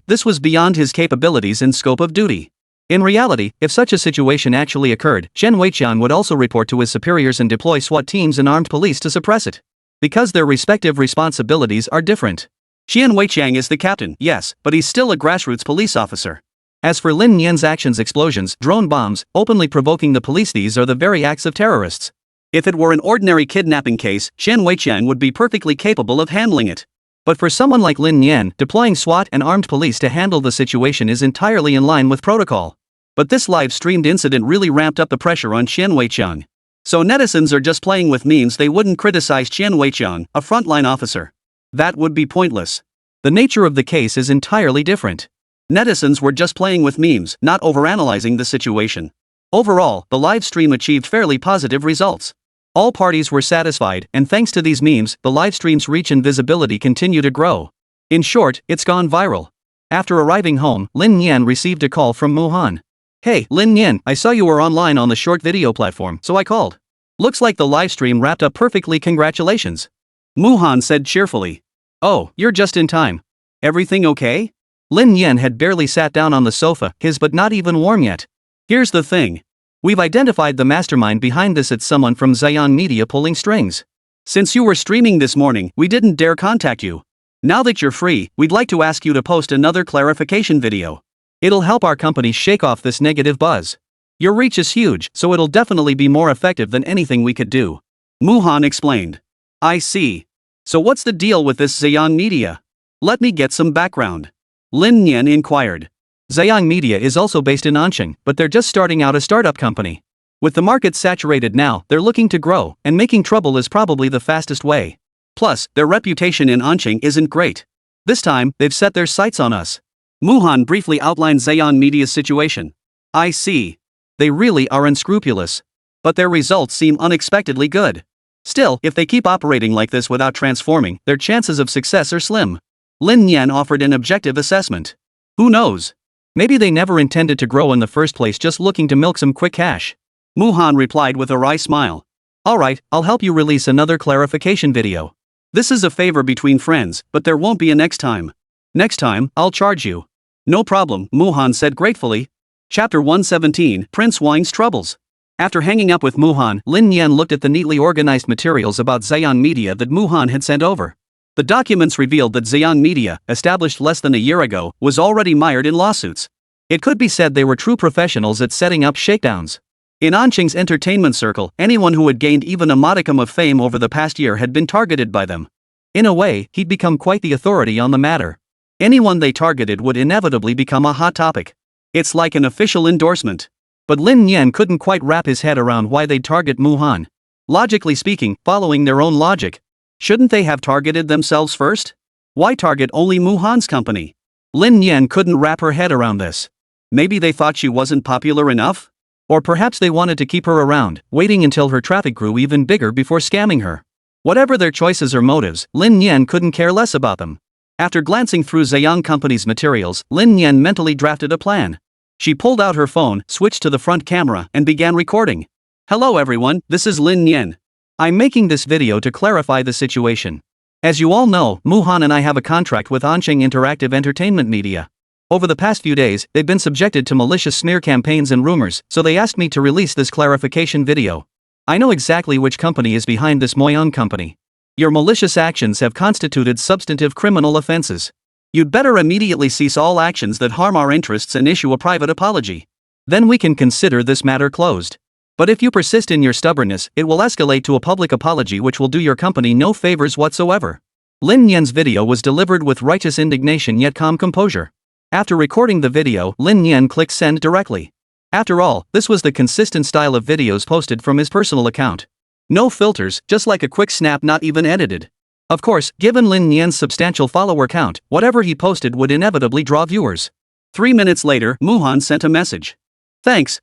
this was beyond his capabilities and scope of duty. In reality, if such a situation actually occurred, Chen Weiqiang would also report to his superiors and deploy SWAT teams and armed police to suppress it. Because their respective responsibilities are different. Chen Weiqiang is the captain, yes, but he's still a grassroots police officer. As for Lin Nian's actions, explosions, drone bombs, openly provoking the police, these are the very acts of terrorists. If it were an ordinary kidnapping case, Chen Weiqiang would be perfectly capable of handling it. But for someone like Lin Nian, deploying SWAT and armed police to handle the situation is entirely in line with protocol. But this live-streamed incident really ramped up the pressure on Chen Weiqiang. So netizens are just playing with memes, they wouldn't criticize Chen Weiqiang, a frontline officer. That would be pointless. The nature of the case is entirely different. Netizens were just playing with memes, not overanalyzing the situation. Overall, the live stream achieved fairly positive results. All parties were satisfied, and thanks to these memes, the livestream's reach and visibility continue to grow. In short, it's gone viral. After arriving home, Lin Nian received a call from Muhan. "Hey, Lin Nian, I saw you were online on the short video platform, so I called. Looks like the livestream wrapped up perfectly, congratulations." Muhan said cheerfully. "Oh, you're just in time. Everything okay?" Lin Nian had barely sat down on the sofa, his butt not even warm yet. "Here's the thing. We've identified the mastermind behind this. It's someone from Ziyang Media pulling strings. Since you were streaming this morning, we didn't dare contact you. Now that you're free, we'd like to ask you to post another clarification video. It'll help our company shake off this negative buzz. Your reach is huge, so it'll definitely be more effective than anything we could do." Muhan explained. "I see. So what's the deal with this Ziyang Media? Let me get some background." Lin Nian inquired. Ziyang Media is also based in Anqing, but they're just starting out, a startup company. With the market saturated now, they're looking to grow, and making trouble is probably the fastest way. Plus, their reputation in Anqing isn't great. This time, they've set their sights on us. Muhan briefly outlined Ziyang Media's situation. "I see. They really are unscrupulous. But their results seem unexpectedly good. Still, if they keep operating like this without transforming, their chances of success are slim." Lin Nian offered an objective assessment. "Who knows? Maybe they never intended to grow in the first place, just looking to milk some quick cash." Muhan replied with a wry smile. Alright, I'll help you release another clarification video. This is a favor between friends, but there won't be a next time. Next time, I'll charge you. No problem, Muhan said gratefully. Chapter 117, Prince Wang's Troubles. After hanging up with Muhan, Lin Nian looked at the neatly organized materials about Ziyang Media that Muhan had sent over. The documents revealed that Ziyang Media, established less than a year ago, was already mired in lawsuits. It could be said they were true professionals at setting up shakedowns. In Anqing's entertainment circle, anyone who had gained even a modicum of fame over the past year had been targeted by them. In a way, he'd become quite the authority on the matter. Anyone they targeted would inevitably become a hot topic. It's like an official endorsement. But Lin Nian couldn't quite wrap his head around why they'd target Muhan. Logically speaking, following their own logic, shouldn't they have targeted themselves first? Why target only Muhan's company? Lin Nian couldn't wrap her head around this. Maybe they thought she wasn't popular enough? Or perhaps they wanted to keep her around, waiting until her traffic grew even bigger before scamming her. Whatever their choices or motives, Lin Nian couldn't care less about them. After glancing through Ziyang Company's materials, Lin Nian mentally drafted a plan. She pulled out her phone, switched to the front camera, and began recording. Hello everyone, this is Lin Nian. I'm making this video to clarify the situation. As you all know, Muhan and I have a contract with Anqing Interactive Entertainment Media. Over the past few days, they've been subjected to malicious smear campaigns and rumors, so they asked me to release this clarification video. I know exactly which company is behind this Moyang company. Your malicious actions have constituted substantive criminal offenses. You'd better immediately cease all actions that harm our interests and issue a private apology. Then we can consider this matter closed. But if you persist in your stubbornness, it will escalate to a public apology which will do your company no favors whatsoever. Lin Nian's video was delivered with righteous indignation yet calm composure. After recording the video, Lin Nian clicked send directly. After all, this was the consistent style of videos posted from his personal account. No filters, just like a quick snap, not even edited. Of course, given Lin Nian's substantial follower count, whatever he posted would inevitably draw viewers. 3 minutes later, Muhan sent a message. Thanks.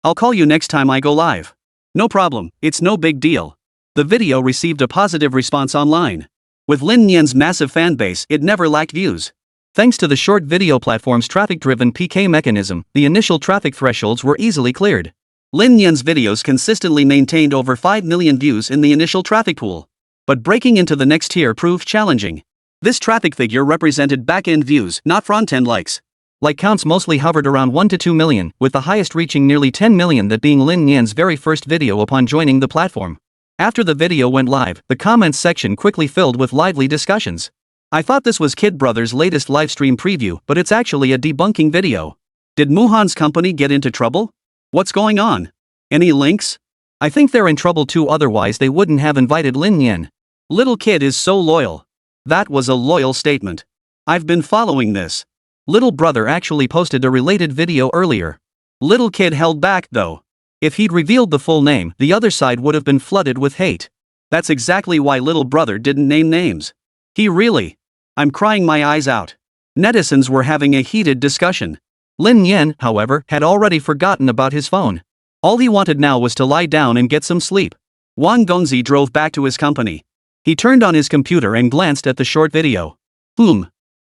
I'll call you next time I go live. No problem, it's no big deal. The video received a positive response online. With Lin Nian's massive fanbase, it never lacked views. Thanks to the short video platform's traffic-driven PK mechanism, the initial traffic thresholds were easily cleared. Lin Nian's videos consistently maintained over 5 million views in the initial traffic pool. But breaking into the next tier proved challenging. This traffic figure represented back-end views, not front-end likes. Like counts mostly hovered around 1 to 2 million, with the highest reaching nearly 10 million, that being Lin Nian's very first video upon joining the platform. After the video went live, the comments section quickly filled with lively discussions. I thought this was Kid Brother's latest livestream preview, but it's actually a debunking video. Did Muhan's company get into trouble? What's going on? Any links? I think they're in trouble too, otherwise they wouldn't have invited Lin Nian. Little kid is so loyal. That was a loyal statement. I've been following this. Little brother actually posted a related video earlier. Little kid held back though. If he'd revealed the full name, the other side would have been flooded with hate. That's exactly why little brother didn't name names. I'm crying my eyes out. Netizens were having a heated discussion. Lin Nian, however, had already forgotten about his phone. All he wanted now was to lie down and get some sleep. Wang Gongzi drove back to his company. He turned on his computer and glanced at the short video.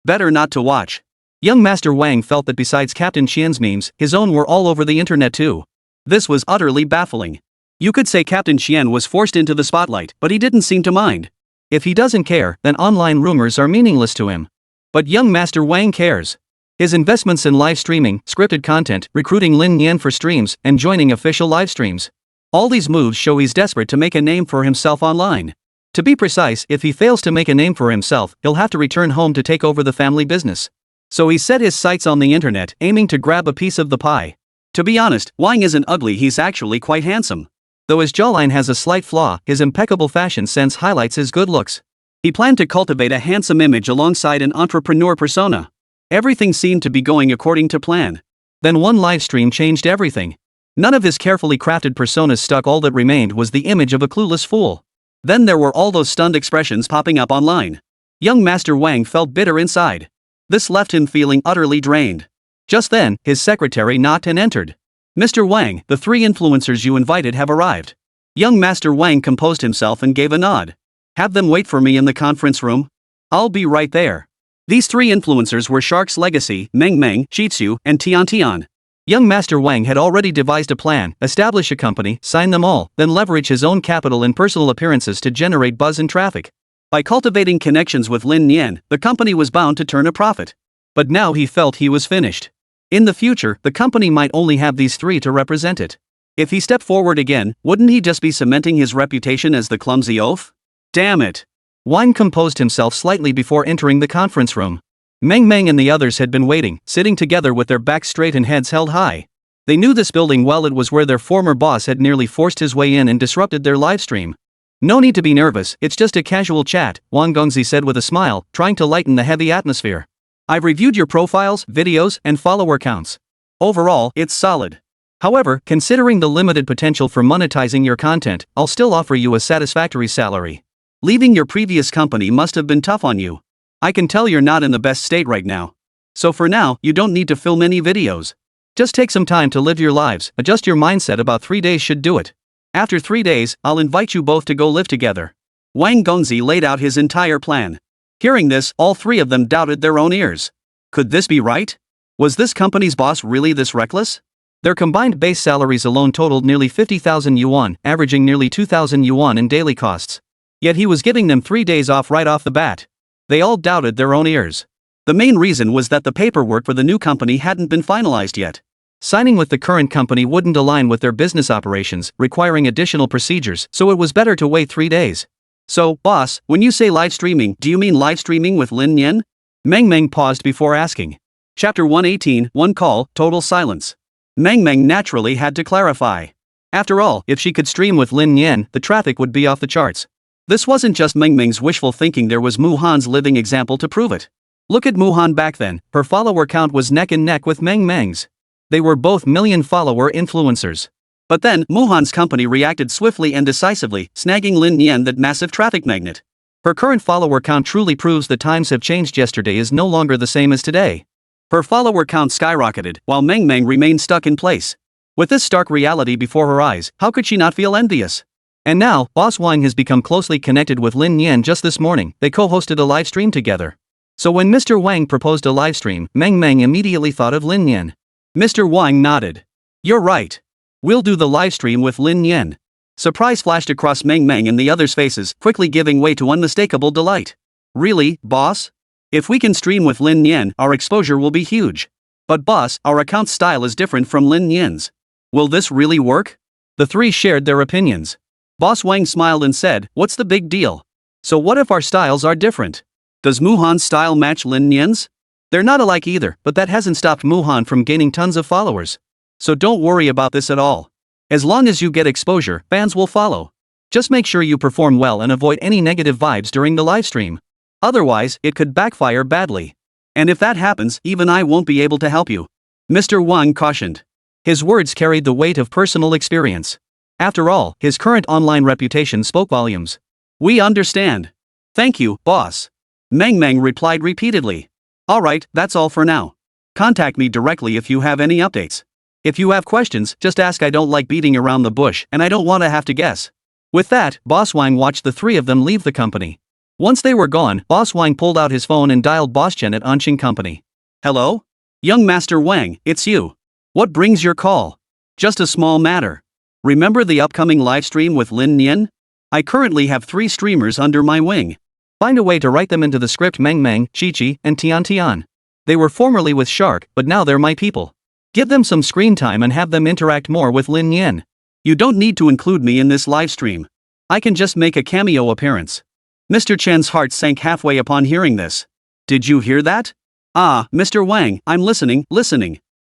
Better not to watch. Young Master Wang felt that besides Captain Qian's memes, his own were all over the internet too. This was utterly baffling. You could say Captain Qian was forced into the spotlight, but he didn't seem to mind. If he doesn't care, then online rumors are meaningless to him. But young Master Wang cares. His investments in live streaming, scripted content, recruiting Lin Nian for streams, and joining official live streams. All these moves show he's desperate to make a name for himself online. To be precise, if he fails to make a name for himself, he'll have to return home to take over the family business. So he set his sights on the internet, aiming to grab a piece of the pie. To be honest, Wang isn't ugly, he's actually quite handsome. Though his jawline has a slight flaw, his impeccable fashion sense highlights his good looks. He planned to cultivate a handsome image alongside an entrepreneur persona. Everything seemed to be going according to plan. Then one livestream changed everything. None of his carefully crafted personas stuck, all that remained was the image of a clueless fool. Then there were all those stunned expressions popping up online. Young Master Wang felt bitter inside. This left him feeling utterly drained. Just then, his secretary knocked and entered. Mr. Wang, the 3 influencers you invited have arrived. Young Master Wang composed himself and gave a nod. Have them wait for me in the conference room. I'll be right there. These 3 influencers were Shark's Legacy, Meng Meng, Jitsu, and Tian Tian. Young Master Wang had already devised a plan: establish a company, sign them all, then leverage his own capital and personal appearances to generate buzz and traffic. By cultivating connections with Lin Nian, the company was bound to turn a profit. But now he felt he was finished. In the future, the company might only have these three to represent it. If he stepped forward again, wouldn't he just be cementing his reputation as the clumsy oaf? Damn it! Wang composed himself slightly before entering the conference room. Meng and the others had been waiting, sitting together with their backs straight and heads held high. They knew this building well. It was where their former boss had nearly forced his way in and disrupted their livestream. No need to be nervous, it's just a casual chat, Wang Gongzi said with a smile, trying to lighten the heavy atmosphere. I've reviewed your profiles, videos, and follower counts. Overall, it's solid. However, considering the limited potential for monetizing your content, I'll still offer you a satisfactory salary. Leaving your previous company must have been tough on you. I can tell you're not in the best state right now. So for now, you don't need to film any videos. Just take some time to live your lives, adjust your mindset. About 3 days should do it. After 3 days, I'll invite you both to go live together. Wang Gongzi laid out his entire plan. Hearing this, all three of them doubted their own ears. Could this be right? Was this company's boss really this reckless? Their combined base salaries alone totaled nearly 50,000 yuan, averaging nearly 2,000 yuan in daily costs. Yet he was giving them 3 days off right off the bat. They all doubted their own ears. The main reason was that the paperwork for the new company hadn't been finalized yet. Signing with the current company wouldn't align with their business operations, requiring additional procedures, so it was better to wait 3 days. So, boss, when you say live streaming, do you mean live streaming with Lin Nian? Meng paused before asking. Chapter 118, One Call, Total Silence. Meng naturally had to clarify. After all, if she could stream with Lin Nian, the traffic would be off the charts. This wasn't just Meng's wishful thinking, there was Mu Han's living example to prove it. Look at Mu Han back then, her follower count was neck and neck with Meng's. They were both million-follower influencers. But then, Mu Han's company reacted swiftly and decisively, snagging Lin Nian, that massive traffic magnet. Her current follower count truly proves that times have changed. Yesterday is no longer the same as today. Her follower count skyrocketed, while Meng remained stuck in place. With this stark reality before her eyes, how could she not feel envious? And now, Boss Wang has become closely connected with Lin Nian. Just this morning, they co-hosted a live stream together. So when Mr. Wang proposed a live stream, Meng immediately thought of Lin Nian. Mr. Wang nodded. You're right. We'll do the live stream with Lin Nian. Surprise flashed across Meng and the others' faces, quickly giving way to unmistakable delight. Really, boss? If we can stream with Lin Nian, our exposure will be huge. But boss, our account style is different from Lin Nian's. Will this really work? The three shared their opinions. Boss Wang smiled and said, what's the big deal? So what if our styles are different? Does Mu Han's style match Lin Nian's? They're not alike either, but that hasn't stopped Mu Han from gaining tons of followers. So don't worry about this at all. As long as you get exposure, fans will follow. Just make sure you perform well and avoid any negative vibes during the livestream. Otherwise, it could backfire badly. And if that happens, even I won't be able to help you. Mr. Wang cautioned. His words carried the weight of personal experience. After all, his current online reputation spoke volumes. We understand. Thank you, boss. Meng replied repeatedly. Alright, that's all for now. Contact me directly if you have any updates. If you have questions, just ask. I don't like beating around the bush, and I don't want to have to guess. With that, Boss Wang watched the three of them leave the company. Once they were gone, Boss Wang pulled out his phone and dialed Boss Chen at Anqing Company. Hello? Young Master Wang, it's you. What brings your call? Just a small matter. Remember the upcoming livestream with Lin Nian? I currently have 3 streamers under my wing. Find a way to write them into the script. Meng, Chi, and Tian. They were formerly with Shark, but now they're my people. Give them some screen time and have them interact more with Lin Nian. You don't need to include me in this livestream. I can just make a cameo appearance. Mr. Chen's heart sank halfway upon hearing this. Did you hear that? Ah, Mr. Wang, I'm listening.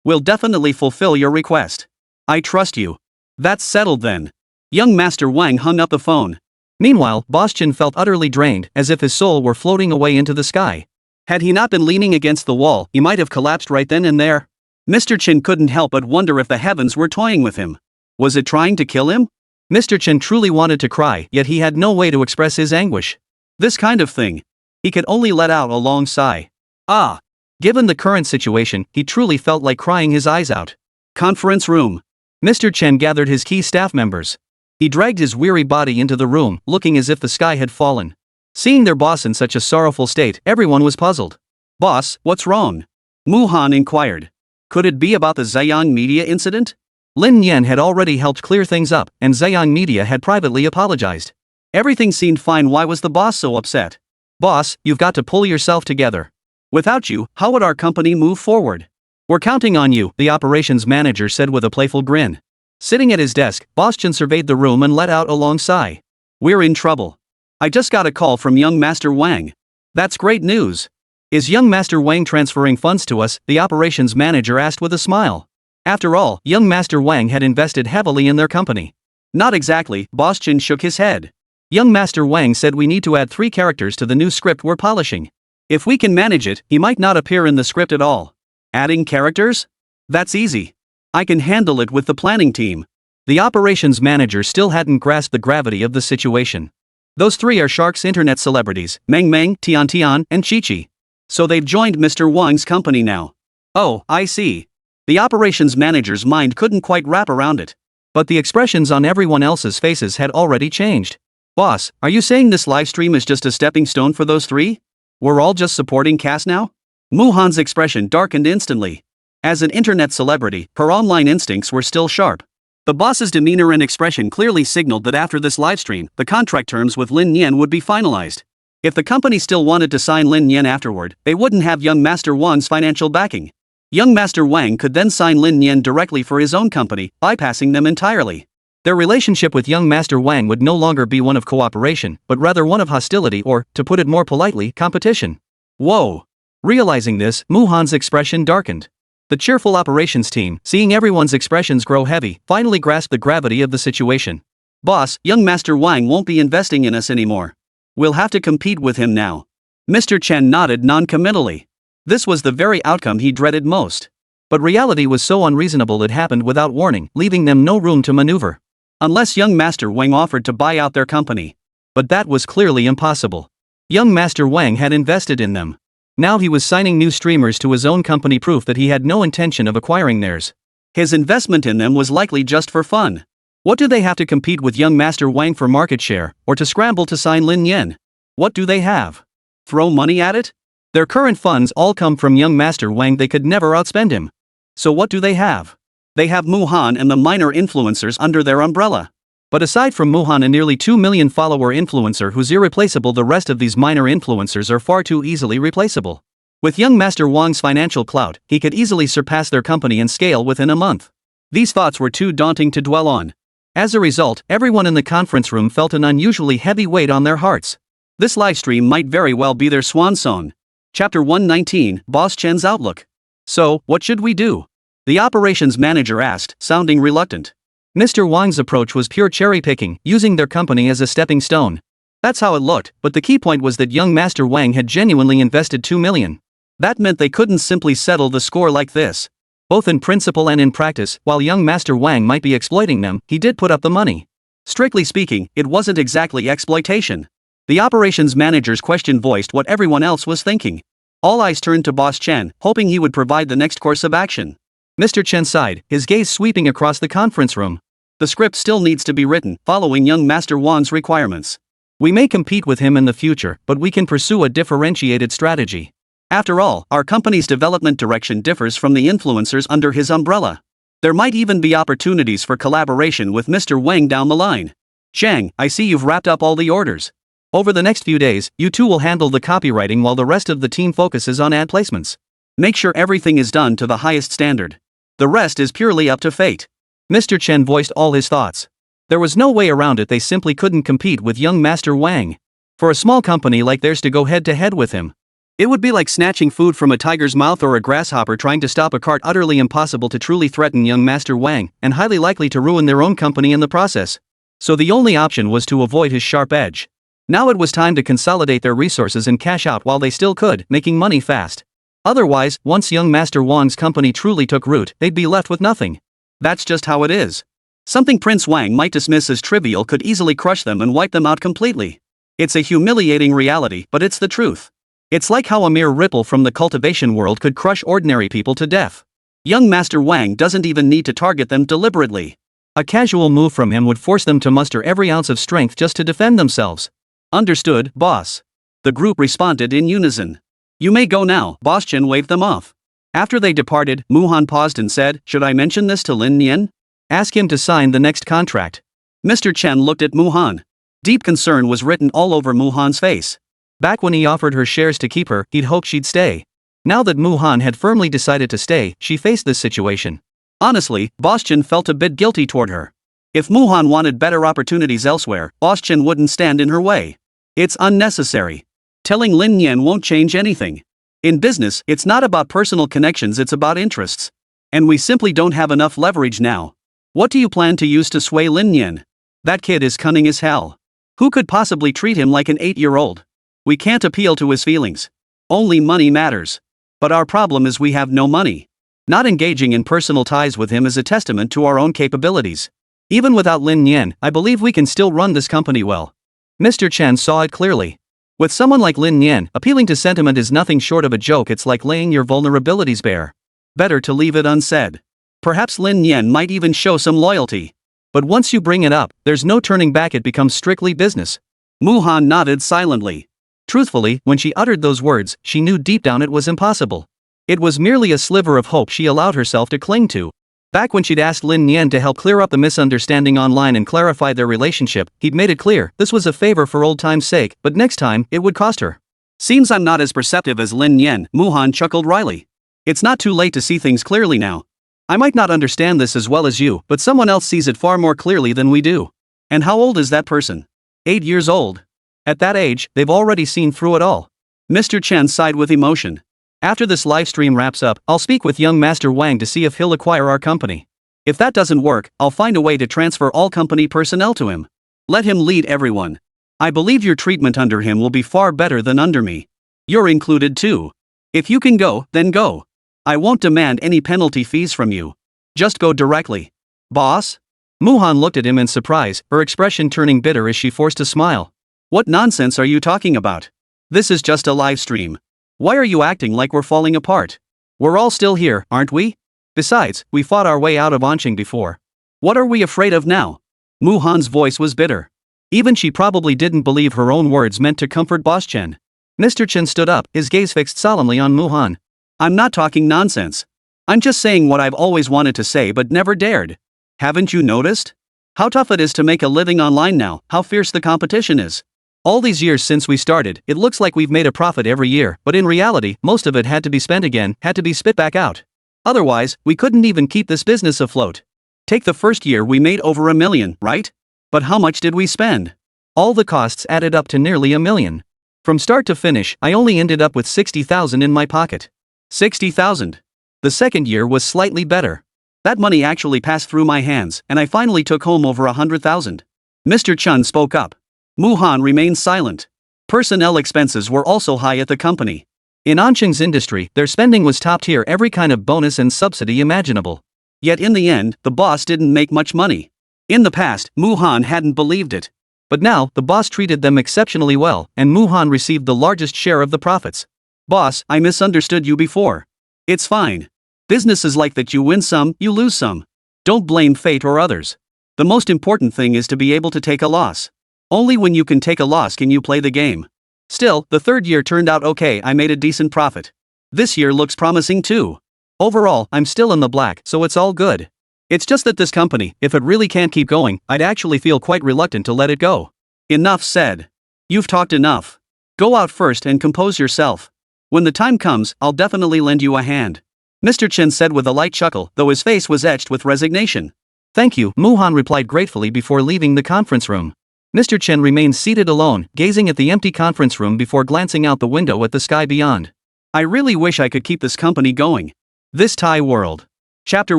We'll definitely fulfill your request. I trust you. That's settled then. Young Master Wang hung up the phone. Meanwhile, Boss Chen felt utterly drained, as if his soul were floating away into the sky. Had he not been leaning against the wall, he might have collapsed right then and there. Mr. Chen couldn't help but wonder if the heavens were toying with him. Was it trying to kill him? Mr. Chen truly wanted to cry, yet he had no way to express his anguish. This kind of thing. He could only let out a long sigh. Ah! Given the current situation, he truly felt like crying his eyes out. Conference room. Mr. Chen gathered his key staff members. He dragged his weary body into the room, looking as if the sky had fallen. Seeing their boss in such a sorrowful state, everyone was puzzled. Boss, what's wrong? Mu Han inquired. Could it be about the Ziyang Media incident? Lin Nian had already helped clear things up, and Ziyang Media had privately apologized. Everything seemed fine. Why was the boss so upset? Boss, you've got to pull yourself together. Without you, how would our company move forward? We're counting on you, the operations manager said with a playful grin. Sitting at his desk, Boss Chen surveyed the room and let out a long sigh. We're in trouble. I just got a call from young Master Wang. That's great news. Is young Master Wang transferring funds to us? The operations manager asked with a smile. After all, young Master Wang had invested heavily in their company. Not exactly, Boss Chen shook his head. Young Master Wang said we need to add 3 characters to the new script we're polishing. If we can manage it, he might not appear in the script at all. Adding characters? That's easy. I can handle it with the planning team. The operations manager still hadn't grasped the gravity of the situation. Those 3 are Shark's internet celebrities, Meng Meng, Tian Tian, and Chi Chi. So they've joined Mr. Wang's company now. Oh, I see. The operations manager's mind couldn't quite wrap around it. But the expressions on everyone else's faces had already changed. Boss, are you saying this livestream is just a stepping stone for those 3? We're all just supporting cast now? Muhan's expression darkened instantly. As an internet celebrity, her online instincts were still sharp. The boss's demeanor and expression clearly signaled that after this livestream, the contract terms with Lin Nian would be finalized. If the company still wanted to sign Lin Nian afterward, they wouldn't have young Master Wang's financial backing. Young Master Wang could then sign Lin Nian directly for his own company, bypassing them entirely. Their relationship with young Master Wang would no longer be one of cooperation, but rather one of hostility or, to put it more politely, competition. Whoa! Realizing this, Muhan's expression darkened. The cheerful operations team, seeing everyone's expressions grow heavy, finally grasped the gravity of the situation. Boss, young Master Wang won't be investing in us anymore. We'll have to compete with him now. Mr. Chen nodded non-committally. This was the very outcome he dreaded most. But reality was so unreasonable it happened without warning, leaving them no room to maneuver. Unless young Master Wang offered to buy out their company. But that was clearly impossible. Young Master Wang had invested in them. Now he was signing new streamers to his own company, proof that he had no intention of acquiring theirs. His investment in them was likely just for fun. What do they have to compete with young Master Wang for market share, or to scramble to sign Lin Nian? What do they have? Throw money at it? Their current funds all come from young Master Wang. They could never outspend him. So what do they have? They have Muhan and the minor influencers under their umbrella. But aside from Muhan, a nearly 2 million follower influencer who's irreplaceable, the rest of these minor influencers are far too easily replaceable. With young Master Wang's financial clout, he could easily surpass their company and scale within a month. These thoughts were too daunting to dwell on. As a result, everyone in the conference room felt an unusually heavy weight on their hearts. This livestream might very well be their swan song. Chapter 119, Boss Chen's Outlook. So, what should we do? The operations manager asked, sounding reluctant. Mr. Wang's approach was pure cherry-picking, using their company as a stepping stone. That's how it looked, but the key point was that young Master Wang had genuinely invested 2 million. That meant they couldn't simply settle the score like this. Both in principle and in practice, while young Master Wang might be exploiting them, he did put up the money. Strictly speaking, it wasn't exactly exploitation. The operations manager's question voiced what everyone else was thinking. All eyes turned to Boss Chen, hoping he would provide the next course of action. Mr. Chen sighed, his gaze sweeping across the conference room. The script still needs to be written, following young Master Wang's requirements. We may compete with him in the future, but we can pursue a differentiated strategy. After all, our company's development direction differs from the influencers under his umbrella. There might even be opportunities for collaboration with Mr. Wang down the line. Chang, I see you've wrapped up all the orders. Over the next few days, you two will handle the copywriting while the rest of the team focuses on ad placements. Make sure everything is done to the highest standard. The rest is purely up to fate. Mr. Chen voiced all his thoughts. There was no way around it. They simply couldn't compete with young Master Wang. For a small company like theirs to go head-to-head with him, it would be like snatching food from a tiger's mouth or a grasshopper trying to stop a cart. Utterly impossible to truly threaten young Master Wang, and highly likely to ruin their own company in the process. So the only option was to avoid his sharp edge. Now it was time to consolidate their resources and cash out while they still could, making money fast. Otherwise, once young Master Wang's company truly took root, they'd be left with nothing. That's just how it is. Something Prince Wang might dismiss as trivial could easily crush them and wipe them out completely. It's a humiliating reality, but it's the truth. It's like how a mere ripple from the cultivation world could crush ordinary people to death. Young Master Wang doesn't even need to target them deliberately. A casual move from him would force them to muster every ounce of strength just to defend themselves. Understood, boss. The group responded in unison. You may go now. Boss Chen waved them off. After they departed, Muhan paused and said, "Should I mention this to Lin Nian? Ask him to sign the next contract." Mr. Chen looked at Muhan. Deep concern was written all over Muhan's face. Back when he offered her shares to keep her, he'd hoped she'd stay. Now that Muhan had firmly decided to stay, she faced this situation. Honestly, Boss Chen felt a bit guilty toward her. If Muhan wanted better opportunities elsewhere, Boss Chen wouldn't stand in her way. It's unnecessary. Telling Lin Nian won't change anything. In business, it's not about personal connections, it's about interests. And we simply don't have enough leverage now. What do you plan to use to sway Lin Nian? That kid is cunning as hell. Who could possibly treat him like an 8-year-old? We can't appeal to his feelings. Only money matters. But our problem is we have no money. Not engaging in personal ties with him is a testament to our own capabilities. Even without Lin Nian, I believe we can still run this company well. Mr. Chen saw it clearly. With someone like Lin Nian, appealing to sentiment is nothing short of a joke. It's like laying your vulnerabilities bare. Better to leave it unsaid. Perhaps Lin Nian might even show some loyalty. But once you bring it up, there's no turning back, it becomes strictly business. Muhan nodded silently. Truthfully, when she uttered those words, she knew deep down it was impossible. It was merely a sliver of hope she allowed herself to cling to. Back when she'd asked Lin Nian to help clear up the misunderstanding online and clarify their relationship, he'd made it clear this was a favor for old time's sake, but next time, it would cost her. Seems I'm not as perceptive as Lin Nian, Muhan chuckled wryly. It's not too late to see things clearly now. I might not understand this as well as you, but someone else sees it far more clearly than we do. And how old is that person? 8 years old. At that age, they've already seen through it all. Mr. Chen sighed with emotion. After this livestream wraps up, I'll speak with young Master Wang to see if he'll acquire our company. If that doesn't work, I'll find a way to transfer all company personnel to him. Let him lead everyone. I believe your treatment under him will be far better than under me. You're included too. If you can go, then go. I won't demand any penalty fees from you. Just go directly. Boss? Muhan looked at him in surprise, her expression turning bitter as she forced a smile. What nonsense are you talking about? This is just a live stream. Why are you acting like we're falling apart? We're all still here, aren't we? Besides, we fought our way out of Anqing before. What are we afraid of now? Muhan's voice was bitter. Even she probably didn't believe her own words meant to comfort Boss Chen. Mr. Chen stood up, his gaze fixed solemnly on Muhan. I'm not talking nonsense. I'm just saying what I've always wanted to say but never dared. Haven't you noticed? How tough it is to make a living online now, how fierce the competition is. All these years since we started, it looks like we've made a profit every year, but in reality, most of it had to be spent again, had to be spit back out. Otherwise, we couldn't even keep this business afloat. Take the first year, we made over $1 million, right? But how much did we spend? All the costs added up to nearly $1 million. From start to finish, I only ended up with 60,000 in my pocket. 60,000. The second year was slightly better. That money actually passed through my hands, and I finally took home over 100,000. Mr. Chen spoke up. Muhan remained silent. Personnel expenses were also high at the company. In Anqing's industry, their spending was top tier, every kind of bonus and subsidy imaginable. Yet in the end, the boss didn't make much money. In the past, Muhan hadn't believed it. But now, the boss treated them exceptionally well, and Muhan received the largest share of the profits. Boss, I misunderstood you before. It's fine. Business is like that, you win some, you lose some. Don't blame fate or others. The most important thing is to be able to take a loss. Only when you can take a loss can you play the game. Still, the third year turned out okay, I made a decent profit. This year looks promising too. Overall, I'm still in the black, so it's all good. It's just that this company, if it really can't keep going, I'd actually feel quite reluctant to let it go. Enough said. You've talked enough. Go out first and compose yourself. When the time comes, I'll definitely lend you a hand. Mr. Chen said with a light chuckle, though his face was etched with resignation. Thank you, Muhan replied gratefully before leaving the conference room. Mr. Chen remained seated alone, gazing at the empty conference room before glancing out the window at the sky beyond. I really wish I could keep this company going. This Thai world. Chapter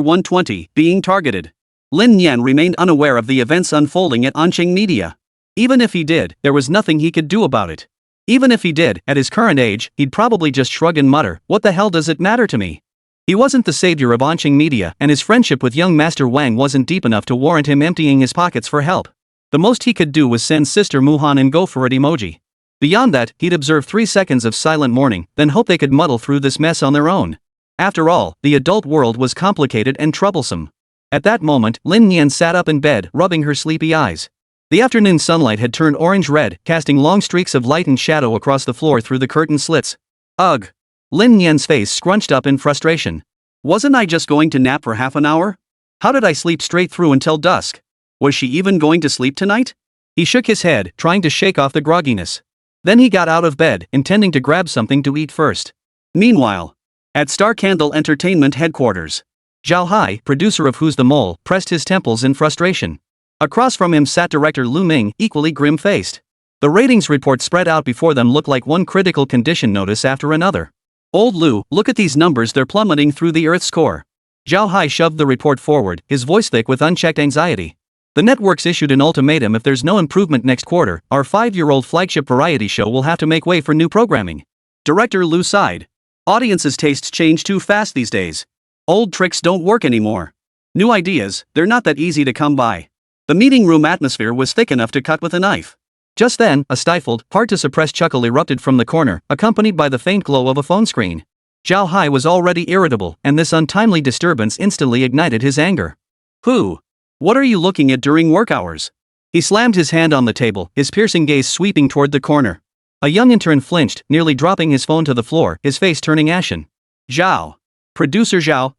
120, Being Targeted. Lin Nian remained unaware of the events unfolding at Anqing Media. Even if he did, there was nothing he could do about it. Even if he did, at his current age, he'd probably just shrug and mutter, what the hell does it matter to me? He wasn't the savior of Anqing Media, and his friendship with young Master Wang wasn't deep enough to warrant him emptying his pockets for help. The most he could do was send Sister Muhan and go for it emoji. Beyond that, he'd observe 3 seconds of silent mourning, then hope they could muddle through this mess on their own. After all, the adult world was complicated and troublesome. At that moment, Lin Nian sat up in bed, rubbing her sleepy eyes. The afternoon sunlight had turned orange-red, casting long streaks of light and shadow across the floor through the curtain slits. Ugh! Lin Nian's face scrunched up in frustration. Wasn't I just going to nap for half an hour? How did I sleep straight through until dusk? Was she even going to sleep tonight? He shook his head, trying to shake off the grogginess. Then he got out of bed, intending to grab something to eat first. Meanwhile, at Star Candle Entertainment headquarters, Zhao Hai, producer of Who's the Mole, pressed his temples in frustration. Across from him sat director Lu Ming, equally grim-faced. The ratings report spread out before them looked like one critical condition notice after another. Old Lu, look at these numbers, they're plummeting through the Earth's core. Zhao Hai shoved the report forward, his voice thick with unchecked anxiety. The networks issued an ultimatum: if there's no improvement next quarter, our 5-year-old flagship variety show will have to make way for new programming. Director Lu sighed. Audiences' tastes change too fast these days. Old tricks don't work anymore. New ideas, they're not that easy to come by. The meeting room atmosphere was thick enough to cut with a knife. Just then, a stifled, hard-to-suppress chuckle erupted from the corner, accompanied by the faint glow of a phone screen. Zhao Hai was already irritable, and this untimely disturbance instantly ignited his anger. Who? What are you looking at during work hours? He slammed his hand on the table, his piercing gaze sweeping toward the corner. A young intern flinched, nearly dropping his phone to the floor, his face turning ashen. Zhao. Producer Zhao,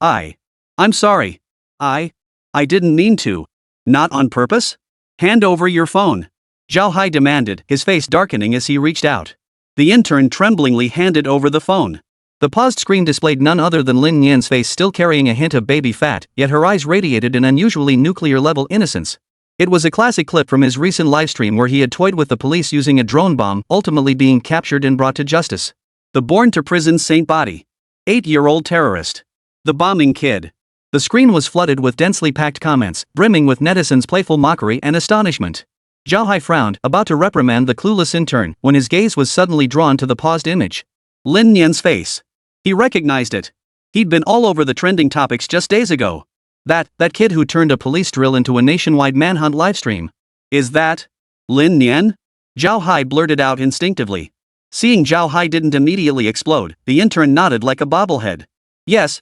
I'm sorry. I didn't mean to. Not on purpose? Hand over your phone. Zhao Hai demanded, his face darkening as he reached out. The intern tremblingly handed over the phone. The paused screen displayed none other than Lin Nian's face, still carrying a hint of baby fat, yet her eyes radiated an unusually nuclear-level innocence. It was a classic clip from his recent livestream where he had toyed with the police using a drone bomb, ultimately being captured and brought to justice. The born-to-prison saint body. 8-year-old terrorist. The bombing kid. The screen was flooded with densely packed comments, brimming with netizens' playful mockery and astonishment. Zhao Hai frowned, about to reprimand the clueless intern, when his gaze was suddenly drawn to the paused image. Lin Nian's face. He recognized it. He'd been all over the trending topics just days ago. That kid who turned a police drill into a nationwide manhunt livestream. Is that Lin Nian? Zhao Hai blurted out instinctively. Seeing Zhao Hai didn't immediately explode, the intern nodded like a bobblehead. Yes.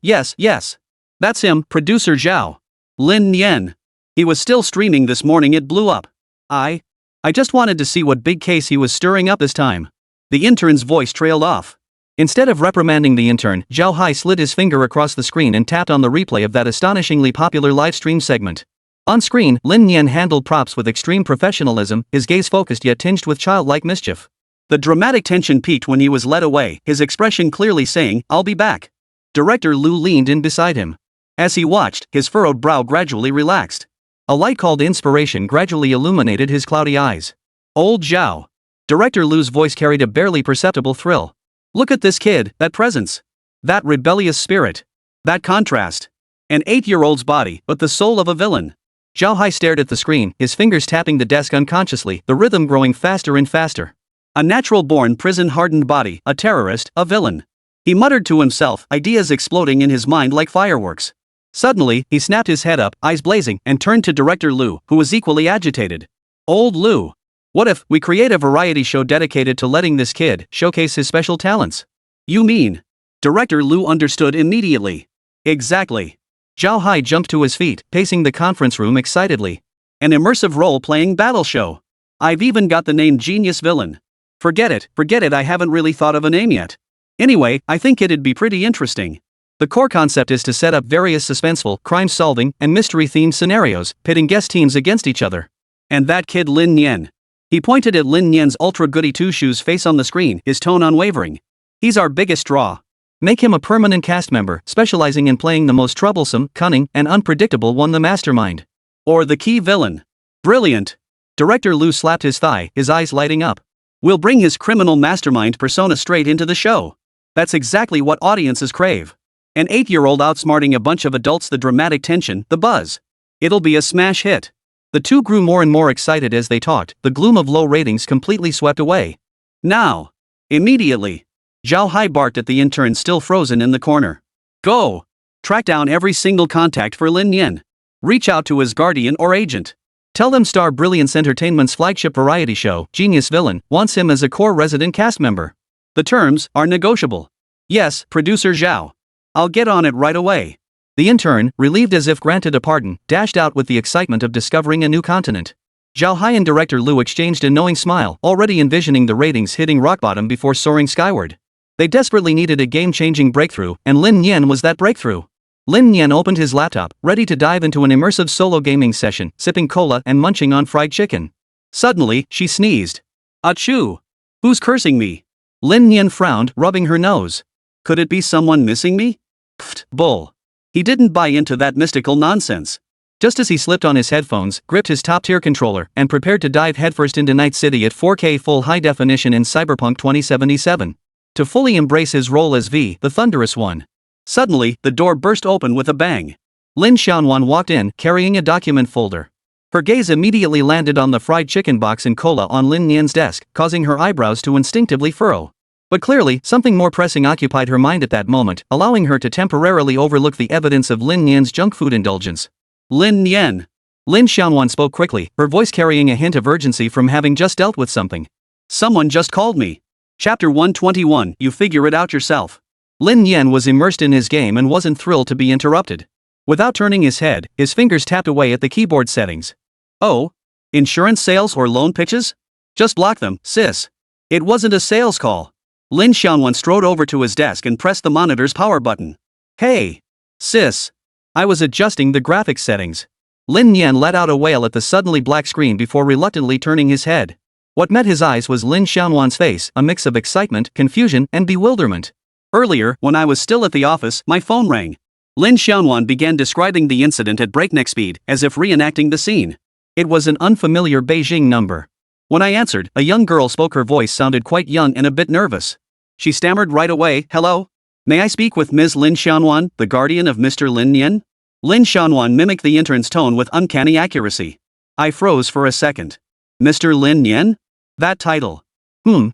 That's him, producer Zhao. Lin Nian. He was still streaming this morning, it blew up. I just wanted to see what big case he was stirring up this time. The intern's voice trailed off. Instead of reprimanding the intern, Zhao Hai slid his finger across the screen and tapped on the replay of that astonishingly popular livestream segment. On screen, Lin Nian handled props with extreme professionalism, his gaze focused yet tinged with childlike mischief. The dramatic tension peaked when he was led away, his expression clearly saying, "I'll be back." Director Lu leaned in beside him. As he watched, his furrowed brow gradually relaxed. A light called inspiration gradually illuminated his cloudy eyes. Old Zhao. Director Lu's voice carried a barely perceptible thrill. Look at this kid, that presence. That rebellious spirit. That contrast. An 8-year-old's body, but the soul of a villain. Zhao Hai stared at the screen, his fingers tapping the desk unconsciously, the rhythm growing faster and faster. A natural-born prison-hardened body, a terrorist, a villain. He muttered to himself, ideas exploding in his mind like fireworks. Suddenly, he snapped his head up, eyes blazing, and turned to Director Lu, who was equally agitated. Old Lu. What if we create a variety show dedicated to letting this kid showcase his special talents? You mean? Director Lu understood immediately. Exactly. Zhao Hai jumped to his feet, pacing the conference room excitedly. An immersive role-playing battle show. I've even got the name Genius Villain. Forget it, I haven't really thought of a name yet. Anyway, I think it'd be pretty interesting. The core concept is to set up various suspenseful, crime-solving, and mystery-themed scenarios, pitting guest teams against each other. And that kid Lin Nian. He pointed at Lin Nian's ultra-goody two-shoes face on the screen, his tone unwavering. He's our biggest draw. Make him a permanent cast member, specializing in playing the most troublesome, cunning, and unpredictable one, the mastermind. Or the key villain. Brilliant. Director Lu slapped his thigh, his eyes lighting up. We'll bring his criminal mastermind persona straight into the show. That's exactly what audiences crave. An 8-year-old outsmarting a bunch of adults, the dramatic tension, the buzz. It'll be a smash hit. The two grew more and more excited as they talked, the gloom of low ratings completely swept away. Now. Immediately. Zhao Hai barked at the intern still frozen in the corner. Go. Track down every single contact for Lin Nian. Reach out to his guardian or agent. Tell them Star Brilliance Entertainment's flagship variety show, Genius Villain, wants him as a core resident cast member. The terms are negotiable. Yes, producer Zhao. I'll get on it right away. The intern, relieved as if granted a pardon, dashed out with the excitement of discovering a new continent. Zhao Hai and Director Lu exchanged a knowing smile, already envisioning the ratings hitting rock bottom before soaring skyward. They desperately needed a game-changing breakthrough, and Lin Nian was that breakthrough. Lin Nian opened his laptop, ready to dive into an immersive solo gaming session, sipping cola and munching on fried chicken. Suddenly, she sneezed. Achoo! Who's cursing me? Lin Nian frowned, rubbing her nose. Could it be someone missing me? Pfft, bull. He didn't buy into that mystical nonsense. Just as he slipped on his headphones, gripped his top-tier controller, and prepared to dive headfirst into Night City at 4K full high definition in Cyberpunk 2077. To fully embrace his role as V, the Thunderous One. Suddenly, the door burst open with a bang. Lin Xiaonan walked in, carrying a document folder. Her gaze immediately landed on the fried chicken box and cola on Lin Nian's desk, causing her eyebrows to instinctively furrow. But clearly, something more pressing occupied her mind at that moment, allowing her to temporarily overlook the evidence of Lin Nian's junk food indulgence. Lin Nian. Lin Xiaonan spoke quickly, her voice carrying a hint of urgency from having just dealt with something. Someone just called me. Chapter 121, you figure it out yourself. Lin Nian was immersed in his game and wasn't thrilled to be interrupted. Without turning his head, his fingers tapped away at the keyboard settings. Oh? Insurance sales or loan pitches? Just block them, sis. It wasn't a sales call. Lin Xiaonan strode over to his desk and pressed the monitor's power button. Hey! Sis! I was adjusting the graphics settings. Lin Nian let out a wail at the suddenly black screen before reluctantly turning his head. What met his eyes was Lin Xiaonuan's face, a mix of excitement, confusion, and bewilderment. Earlier, when I was still at the office, my phone rang. Lin Xiaonan began describing the incident at breakneck speed, as if reenacting the scene. It was an unfamiliar Beijing number. When I answered, a young girl spoke. Her voice sounded quite young and a bit nervous. She stammered right away, "Hello? May I speak with Ms. Lin Xiaonan, the guardian of Mr. Lin Nian?" Lin Xiaonan mimicked the intern's tone with uncanny accuracy. I froze for a second. Mr. Lin Nian? That title.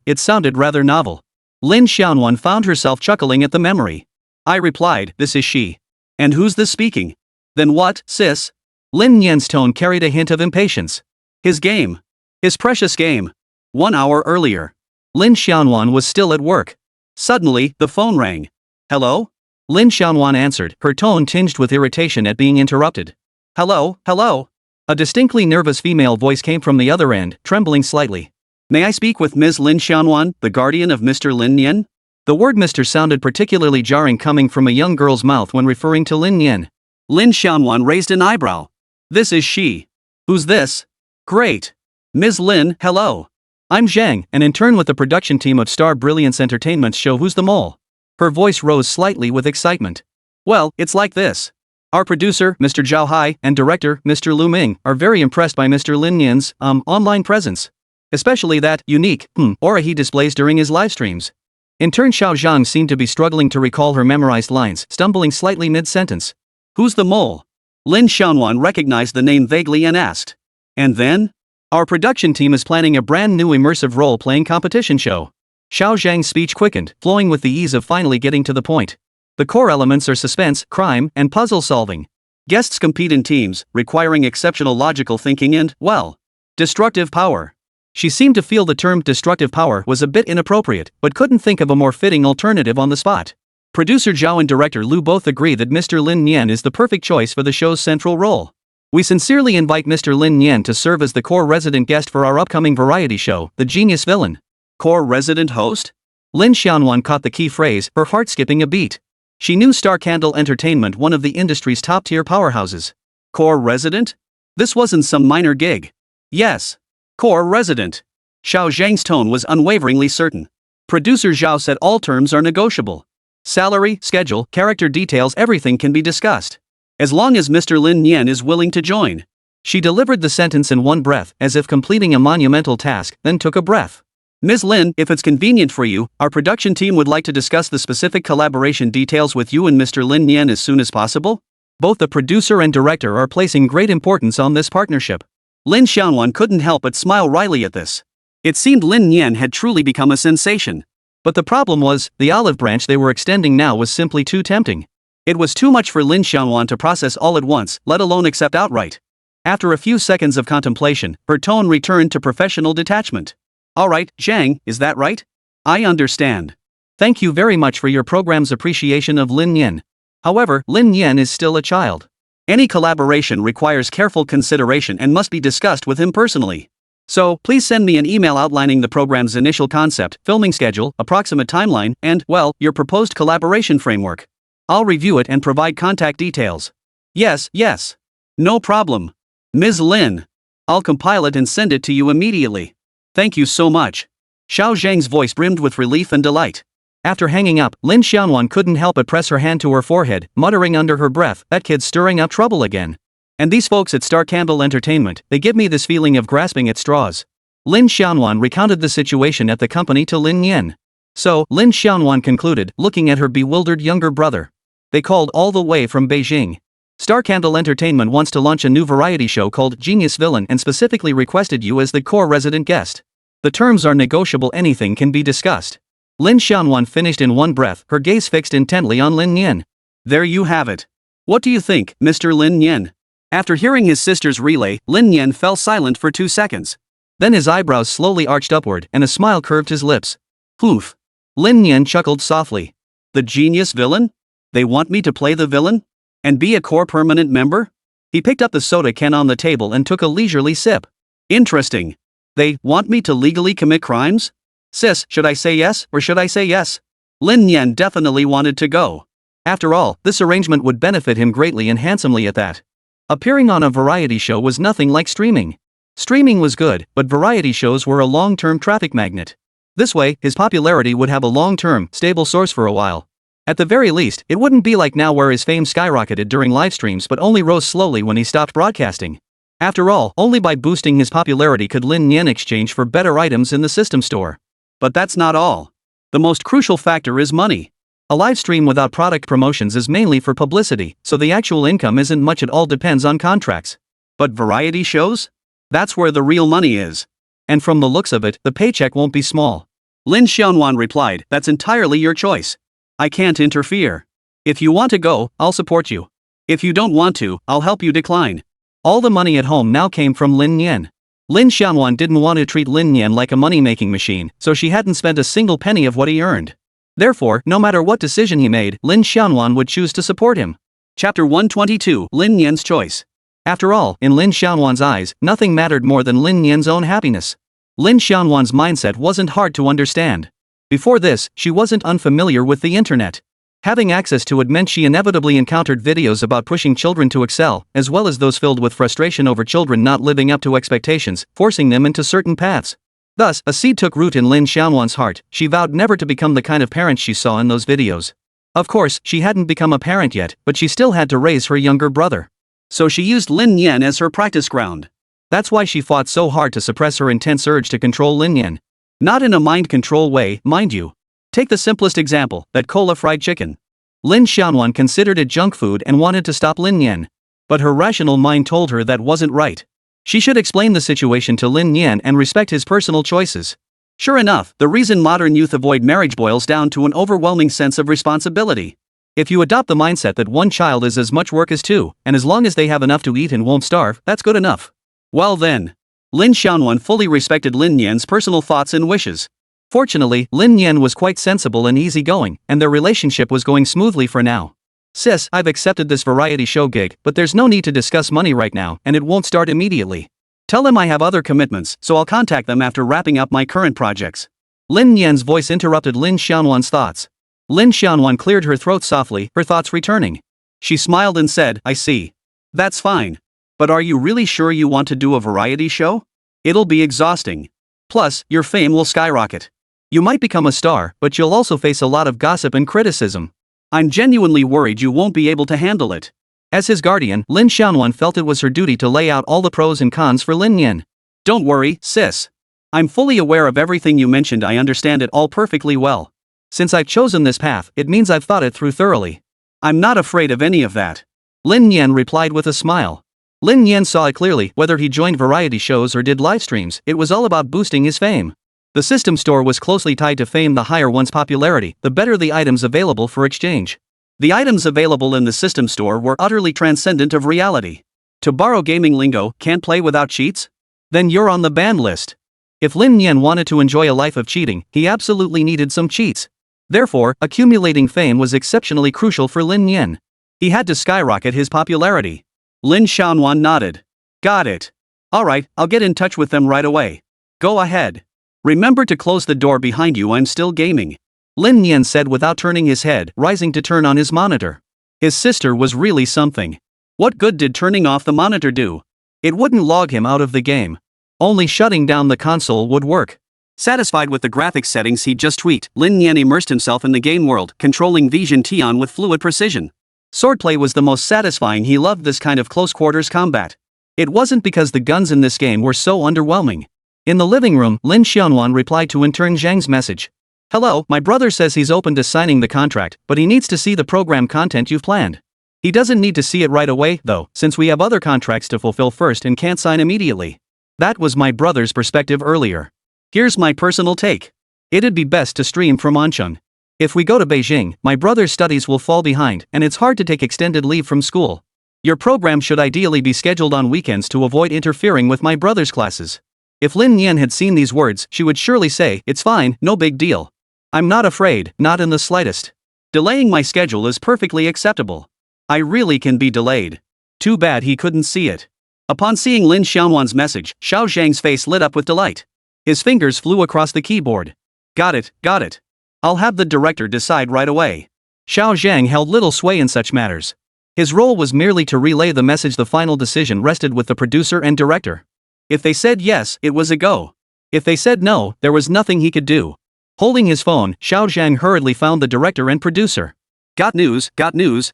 It sounded rather novel. Lin Xiaonan found herself chuckling at the memory. I replied, "This is she." "And who's this speaking?" "Then what, sis?" Lin Nian's tone carried a hint of impatience. His game. His precious game. 1 hour earlier. Lin Xiaonan was still at work. Suddenly, the phone rang. "Hello?" Lin Xiaonan answered, her tone tinged with irritation at being interrupted. "Hello, hello?" A distinctly nervous female voice came from the other end, trembling slightly. "May I speak with Ms. Lin Xiaonan, the guardian of Mr. Lin Nian?" The word Mr. sounded particularly jarring coming from a young girl's mouth when referring to Lin Nian. Lin Xiaonan raised an eyebrow. "This is she. Who's this?" "Great. Ms. Lin, hello. I'm Zhang, an intern with the production team of Star Brilliance Entertainment's show Who's the Mole?" Her voice rose slightly with excitement. "Well, it's like this. Our producer, Mr. Zhao Hai, and director, Mr. Lu Ming, are very impressed by Mr. Lin Nian's, online presence. Especially that unique, aura he displays during his live streams." Intern Xiao Zhang seemed to be struggling to recall her memorized lines, stumbling slightly mid-sentence. "Who's the mole?" Lin Xiaonan recognized the name vaguely and asked. "And then?" "Our production team is planning a brand new immersive role-playing competition show." Xiao Zhang's speech quickened, flowing with the ease of finally getting to the point. The core elements are suspense, crime, and puzzle solving. Guests compete in teams, requiring exceptional logical thinking and, well, destructive power. She seemed to feel the term destructive power was a bit inappropriate, but couldn't think of a more fitting alternative on the spot. Producer Zhao and director Lu both agree that Mr. Lin Nian is the perfect choice for the show's central role. We sincerely invite Mr. Lin Nian to serve as the core resident guest for our upcoming variety show, The Genius Villain. Core resident host? Lin Xiaonan caught the key phrase, her heart skipping a beat. She knew Star Candle Entertainment, one of the industry's top-tier powerhouses. Core resident? This wasn't some minor gig. Yes. Core resident. Xiao Zhang's tone was unwaveringly certain. Producer Zhao said all terms are negotiable. Salary, schedule, character details, everything can be discussed. As long as Mr. Lin Nian is willing to join. She delivered the sentence in one breath, as if completing a monumental task, then took a breath. "Ms. Lin, if it's convenient for you, our production team would like to discuss the specific collaboration details with you and Mr. Lin Nian as soon as possible." Both the producer and director are placing great importance on this partnership. Lin Xiaonan couldn't help but smile wryly at this. It seemed Lin Nian had truly become a sensation. But the problem was, the olive branch they were extending now was simply too tempting. It was too much for Lin Xiaonan to process all at once, let alone accept outright. After a few seconds of contemplation, her tone returned to professional detachment. "All right, Zhang, is that right? I understand. Thank you very much for your program's appreciation of Lin Nian. However, Lin Nian is still a child. Any collaboration requires careful consideration and must be discussed with him personally. So, please send me an email outlining the program's initial concept, filming schedule, approximate timeline, and, well, your proposed collaboration framework. I'll review it and provide contact details. Yes, yes. No problem. Ms. Lin. I'll compile it and send it to you immediately. Thank you so much. Xiao Zhang's voice brimmed with relief and delight. After hanging up, Lin Xiaonuan couldn't help but press her hand to her forehead, muttering under her breath, "That kid's stirring up trouble again. And these folks at Star Candle Entertainment, they give me this feeling of grasping at straws." Lin Xiaonuan recounted the situation at the company to Lin Nian. So, Lin Xiaonuan concluded, looking at her bewildered younger brother. They called all the way from Beijing. Star Candle Entertainment wants to launch a new variety show called Genius Villain and specifically requested you as the core resident guest. The terms are negotiable, anything can be discussed. Lin Xiaonuan finished in one breath, her gaze fixed intently on Lin Nian. There you have it. What do you think, Mr. Lin Nian? After hearing his sister's relay, Lin Nian fell silent for 2 seconds. Then his eyebrows slowly arched upward and a smile curved his lips. Oof. Lin Nian chuckled softly. The Genius Villain? They want me to play the villain? And be a core permanent member? He picked up the soda can on the table and took a leisurely sip. Interesting. They want me to legally commit crimes? Sis, should I say yes or should I say yes? Lin Nian definitely wanted to go. After all, this arrangement would benefit him greatly and handsomely at that. Appearing on a variety show was nothing like streaming. Streaming was good, but variety shows were a long-term traffic magnet. This way, his popularity would have a long-term, stable source for a while. At the very least, it wouldn't be like now where his fame skyrocketed during live streams but only rose slowly when he stopped broadcasting. After all, only by boosting his popularity could Lin Nian exchange for better items in the system store. But that's not all. The most crucial factor is money. A live stream without product promotions is mainly for publicity, so the actual income isn't much, it all depends on contracts. But variety shows? That's where the real money is. And from the looks of it, the paycheck won't be small. Lin Xiaonuan replied, "That's entirely your choice. I can't interfere. If you want to go, I'll support you. If you don't want to, I'll help you decline." All the money at home now came from Lin Nian. Lin Xiaonuan didn't want to treat Lin Nian like a money-making machine, so she hadn't spent a single penny of what he earned. Therefore, no matter what decision he made, Lin Xiaonuan would choose to support him. Chapter 122, Lin Nian's Choice. After all, in Lin Xiaonuan's eyes, nothing mattered more than Lin Nian's own happiness. Lin Xiaonuan's mindset wasn't hard to understand. Before this, she wasn't unfamiliar with the internet. Having access to it meant she inevitably encountered videos about pushing children to excel, as well as those filled with frustration over children not living up to expectations, forcing them into certain paths. Thus, a seed took root in Lin Xiaonuan's heart. She vowed never to become the kind of parent she saw in those videos. Of course, she hadn't become a parent yet, but she still had to raise her younger brother. So she used Lin Nian as her practice ground. That's why she fought so hard to suppress her intense urge to control Lin Nian. Not in a mind control way, mind you. Take the simplest example, that cola fried chicken. Lin Xiaonuan considered it junk food and wanted to stop Lin Nian. But her rational mind told her that wasn't right. She should explain the situation to Lin Nian and respect his personal choices. Sure enough, the reason modern youth avoid marriage boils down to an overwhelming sense of responsibility. If you adopt the mindset that one child is as much work as two, and as long as they have enough to eat and won't starve, that's good enough. Well then. Lin Xiaonuan fully respected Lin Nian's personal thoughts and wishes. Fortunately, Lin Nian was quite sensible and easygoing, and their relationship was going smoothly for now. Sis, I've accepted this variety show gig, but there's no need to discuss money right now, and it won't start immediately. Tell them I have other commitments, so I'll contact them after wrapping up my current projects. Lin Nian's voice interrupted Lin Xiaonuan's thoughts. Lin Xiaonuan cleared her throat softly, her thoughts returning. She smiled and said, I see. That's fine. But are you really sure you want to do a variety show? It'll be exhausting. Plus, your fame will skyrocket. You might become a star, but you'll also face a lot of gossip and criticism. I'm genuinely worried you won't be able to handle it. As his guardian, Lin Xiaonuan felt it was her duty to lay out all the pros and cons for Lin Nian. Don't worry, sis. I'm fully aware of everything you mentioned, I understand it all perfectly well. Since I've chosen this path, it means I've thought it through thoroughly. I'm not afraid of any of that. Lin Nian replied with a smile. Lin Nian saw it clearly, whether he joined variety shows or did live streams, it was all about boosting his fame. The system store was closely tied to fame. The higher one's popularity, the better the items available for exchange. The items available in the system store were utterly transcendent of reality. To borrow gaming lingo, can't play without cheats? Then you're on the banned list. If Lin Nian wanted to enjoy a life of cheating, he absolutely needed some cheats. Therefore, accumulating fame was exceptionally crucial for Lin Nian. He had to skyrocket his popularity. Lin Xiaonuan nodded. Got it. Alright, I'll get in touch with them right away. Go ahead. Remember to close the door behind you, I'm still gaming. Lin Nian said without turning his head, rising to turn on his monitor. His sister was really something. What good did turning off the monitor do? It wouldn't log him out of the game. Only shutting down the console would work. Satisfied with the graphics settings he just tweaked, Lin Nian immersed himself in the game world, controlling Vision Tian with fluid precision. Swordplay was the most satisfying. He loved this kind of close-quarters combat. It wasn't because the guns in this game were so underwhelming. In the living room, Lin Xianwan replied to intern Zhang's message. Hello, my brother says he's open to signing the contract, but he needs to see the program content you've planned. He doesn't need to see it right away, though, since we have other contracts to fulfill first and can't sign immediately. That was my brother's perspective earlier. Here's my personal take. It'd be best to stream from Ancheng. If we go to Beijing, my brother's studies will fall behind, and it's hard to take extended leave from school. Your program should ideally be scheduled on weekends to avoid interfering with my brother's classes. If Lin Nian had seen these words, she would surely say, it's fine, no big deal. I'm not afraid, not in the slightest. Delaying my schedule is perfectly acceptable. I really can be delayed. Too bad he couldn't see it. Upon seeing Lin Xianwan's message, Xiao Zhang's face lit up with delight. His fingers flew across the keyboard. Got it, got it. I'll have the director decide right away. Xiao Zhang held little sway in such matters. His role was merely to relay the message. The final decision rested with the producer and director. If they said yes, it was a go. If they said no, there was nothing he could do. Holding his phone, Xiao Zhang hurriedly found the director and producer. Got news,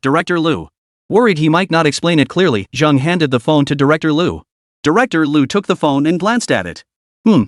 Director Liu. Worried he might not explain it clearly, Zhang handed the phone to Director Liu. Director Liu took the phone and glanced at it.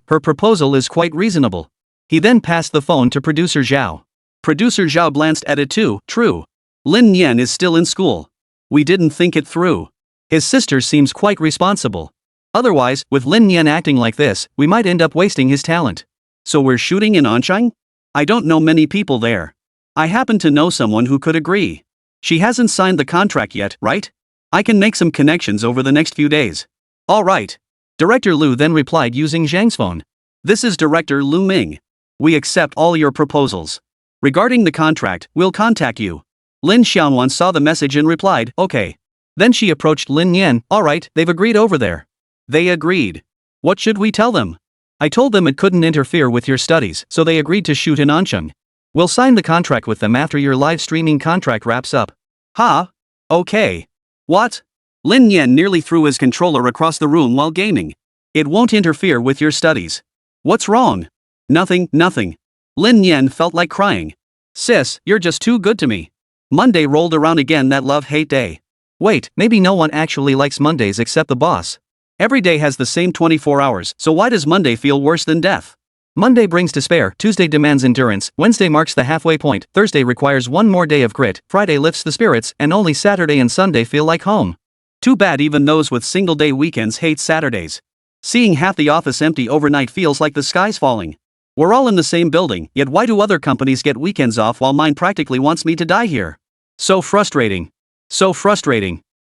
Her proposal is quite reasonable. He then passed the phone to producer Zhao. Producer Zhao glanced at it too. True. Lin Nian is still in school. We didn't think it through. His sister seems quite responsible. Otherwise, with Lin Nian acting like this, we might end up wasting his talent. So we're shooting in Ancheng? I don't know many people there. I happen to know someone who could agree. She hasn't signed the contract yet, right? I can make some connections over the next few days. All right. Director Liu then replied using Zhang's phone. This is Director Liu Ming. We accept all your proposals. Regarding the contract, we'll contact you. Lin Xianwan saw the message and replied, okay. Then she approached Lin Nian. Alright, they've agreed over there. They agreed. What should we tell them? I told them it couldn't interfere with your studies, so they agreed to shoot in Ancheng. We'll sign the contract with them after your live streaming contract wraps up. Huh? Okay. What? Lin Nian nearly threw his controller across the room while gaming. It won't interfere with your studies. What's wrong? Nothing. Lin Nian felt like crying. Sis, you're just too good to me. Monday rolled around again, that love-hate day. Wait, maybe no one actually likes Mondays except the boss. Every day has the same 24 hours, so why does Monday feel worse than death? Monday brings despair, Tuesday demands endurance, Wednesday marks the halfway point, Thursday requires one more day of grit, Friday lifts the spirits, and only Saturday and Sunday feel like home. Too bad even those with single-day weekends hate Saturdays. Seeing half the office empty overnight feels like the sky's falling. We're all in the same building, yet why do other companies get weekends off while mine practically wants me to die here? So frustrating.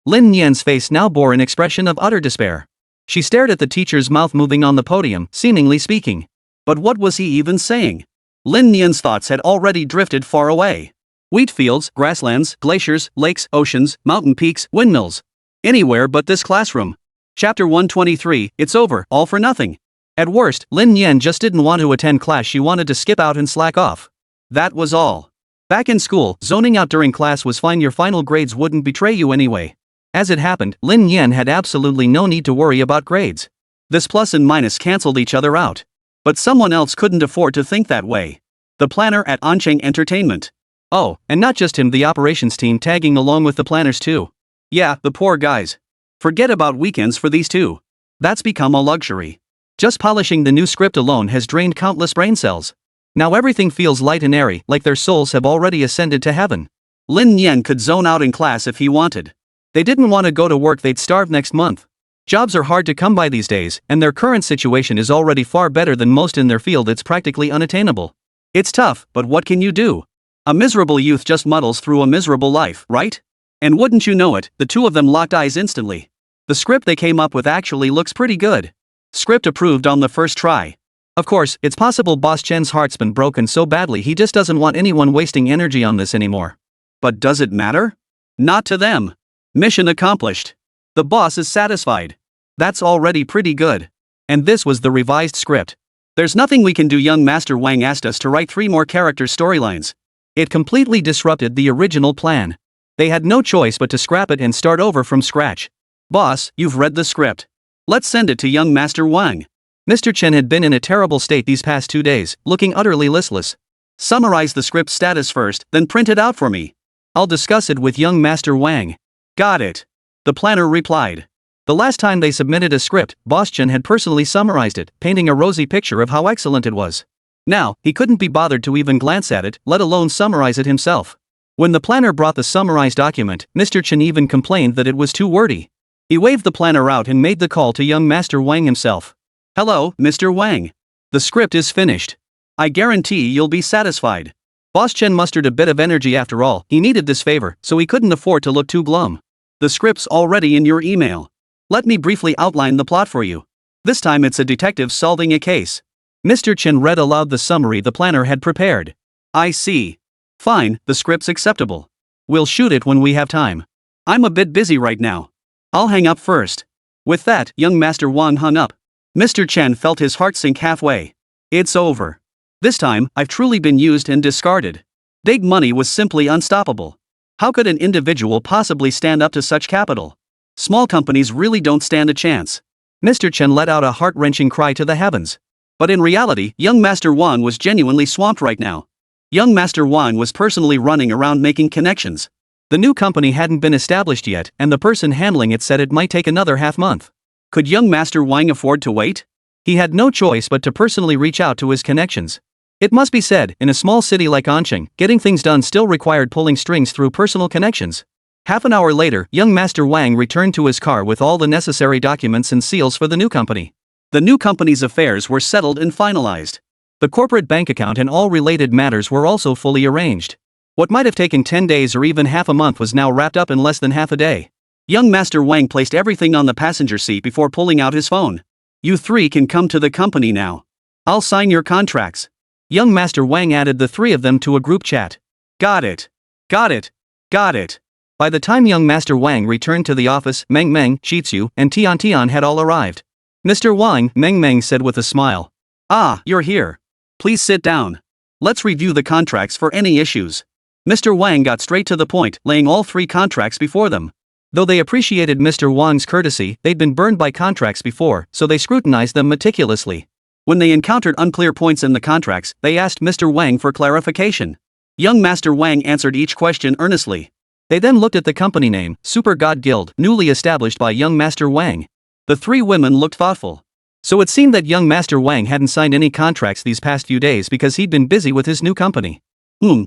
Lin Nian's face now bore an expression of utter despair. She stared at the teacher's mouth moving on the podium, seemingly speaking. But what was he even saying? Lin Nian's thoughts had already drifted far away. Wheat fields, grasslands, glaciers, lakes, oceans, mountain peaks, windmills. Anywhere but this classroom. Chapter 123, it's over, all for nothing. At worst, Lin Nian just didn't want to attend class, she wanted to skip out and slack off. That was all. Back in school, zoning out during class was fine, your final grades wouldn't betray you anyway. As it happened, Lin Nian had absolutely no need to worry about grades. This plus and minus cancelled each other out. But someone else couldn't afford to think that way. The planner at Ancheng Entertainment. Oh, and not just him, the operations team tagging along with the planners too. Yeah, the poor guys. Forget about weekends for these two. That's become a luxury. Just polishing the new script alone has drained countless brain cells. Now everything feels light and airy, like their souls have already ascended to heaven. Lin Nian could zone out in class if he wanted. They didn't want to go to work, they'd starve next month. Jobs are hard to come by these days, and their current situation is already far better than most in their field, it's practically unattainable. It's tough, but what can you do? A miserable youth just muddles through a miserable life, right? And wouldn't you know it, the two of them locked eyes instantly. The script they came up with actually looks pretty good. Script approved on the first try. Of course, it's possible Boss Chen's heart's been broken so badly he just doesn't want anyone wasting energy on this anymore. But does it matter? Not to them. Mission accomplished. The boss is satisfied. That's already pretty good. And this was the revised script. There's nothing we can do. Young Master Wang asked us to write 3 more character storylines. It completely disrupted the original plan. They had no choice but to scrap it and start over from scratch. Boss, you've read the script. Let's send it to young Master Wang. Mr. Chen had been in a terrible state these past 2 days, looking utterly listless. Summarize the script status first, then print it out for me. I'll discuss it with young Master Wang. Got it. The planner replied. The last time they submitted a script, Boss Chen had personally summarized it, painting a rosy picture of how excellent it was. Now, he couldn't be bothered to even glance at it, let alone summarize it himself. When the planner brought the summarized document, Mr. Chen even complained that it was too wordy. He waved the planner out and made the call to young Master Wang himself. Hello, Mr. Wang. The script is finished. I guarantee you'll be satisfied. Boss Chen mustered a bit of energy. After all, he needed this favor, so he couldn't afford to look too glum. The script's already in your email. Let me briefly outline the plot for you. This time it's a detective solving a case. Mr. Chen read aloud the summary the planner had prepared. I see. Fine, the script's acceptable. We'll shoot it when we have time. I'm a bit busy right now. I'll hang up first. With that, young Master Wang hung up. Mr. Chen felt his heart sink halfway. It's over. This time, I've truly been used and discarded. Big money was simply unstoppable. How could an individual possibly stand up to such capital? Small companies really don't stand a chance. Mr. Chen let out a heart-wrenching cry to the heavens. But in reality, young Master Wang was genuinely swamped right now. Young Master Wang was personally running around making connections. The new company hadn't been established yet, and the person handling it said it might take another half-month. Could young Master Wang afford to wait? He had no choice but to personally reach out to his connections. It must be said, in a small city like Anqing, getting things done still required pulling strings through personal connections. Half an hour later, young Master Wang returned to his car with all the necessary documents and seals for the new company. The new company's affairs were settled and finalized. The corporate bank account and all related matters were also fully arranged. What might have taken 10 days or even half a month was now wrapped up in less than half a day. Young Master Wang placed everything on the passenger seat before pulling out his phone. You 3 can come to the company now. I'll sign your contracts. Young Master Wang added the 3 of them to a group chat. Got it. Got it. Got it. By the time young Master Wang returned to the office, Meng Meng, Shitsu, and Tian Tian had all arrived. Mr. Wang, Meng Meng said with a smile. Ah, you're here. Please sit down. Let's review the contracts for any issues. Mr. Wang got straight to the point, laying all 3 contracts before them. Though they appreciated Mr. Wang's courtesy, they'd been burned by contracts before, so they scrutinized them meticulously. When they encountered unclear points in the contracts, they asked Mr. Wang for clarification. Young Master Wang answered each question earnestly. They then looked at the company name, Super God Guild, newly established by young Master Wang. The 3 women looked thoughtful. So it seemed that young Master Wang hadn't signed any contracts these past few days because he'd been busy with his new company.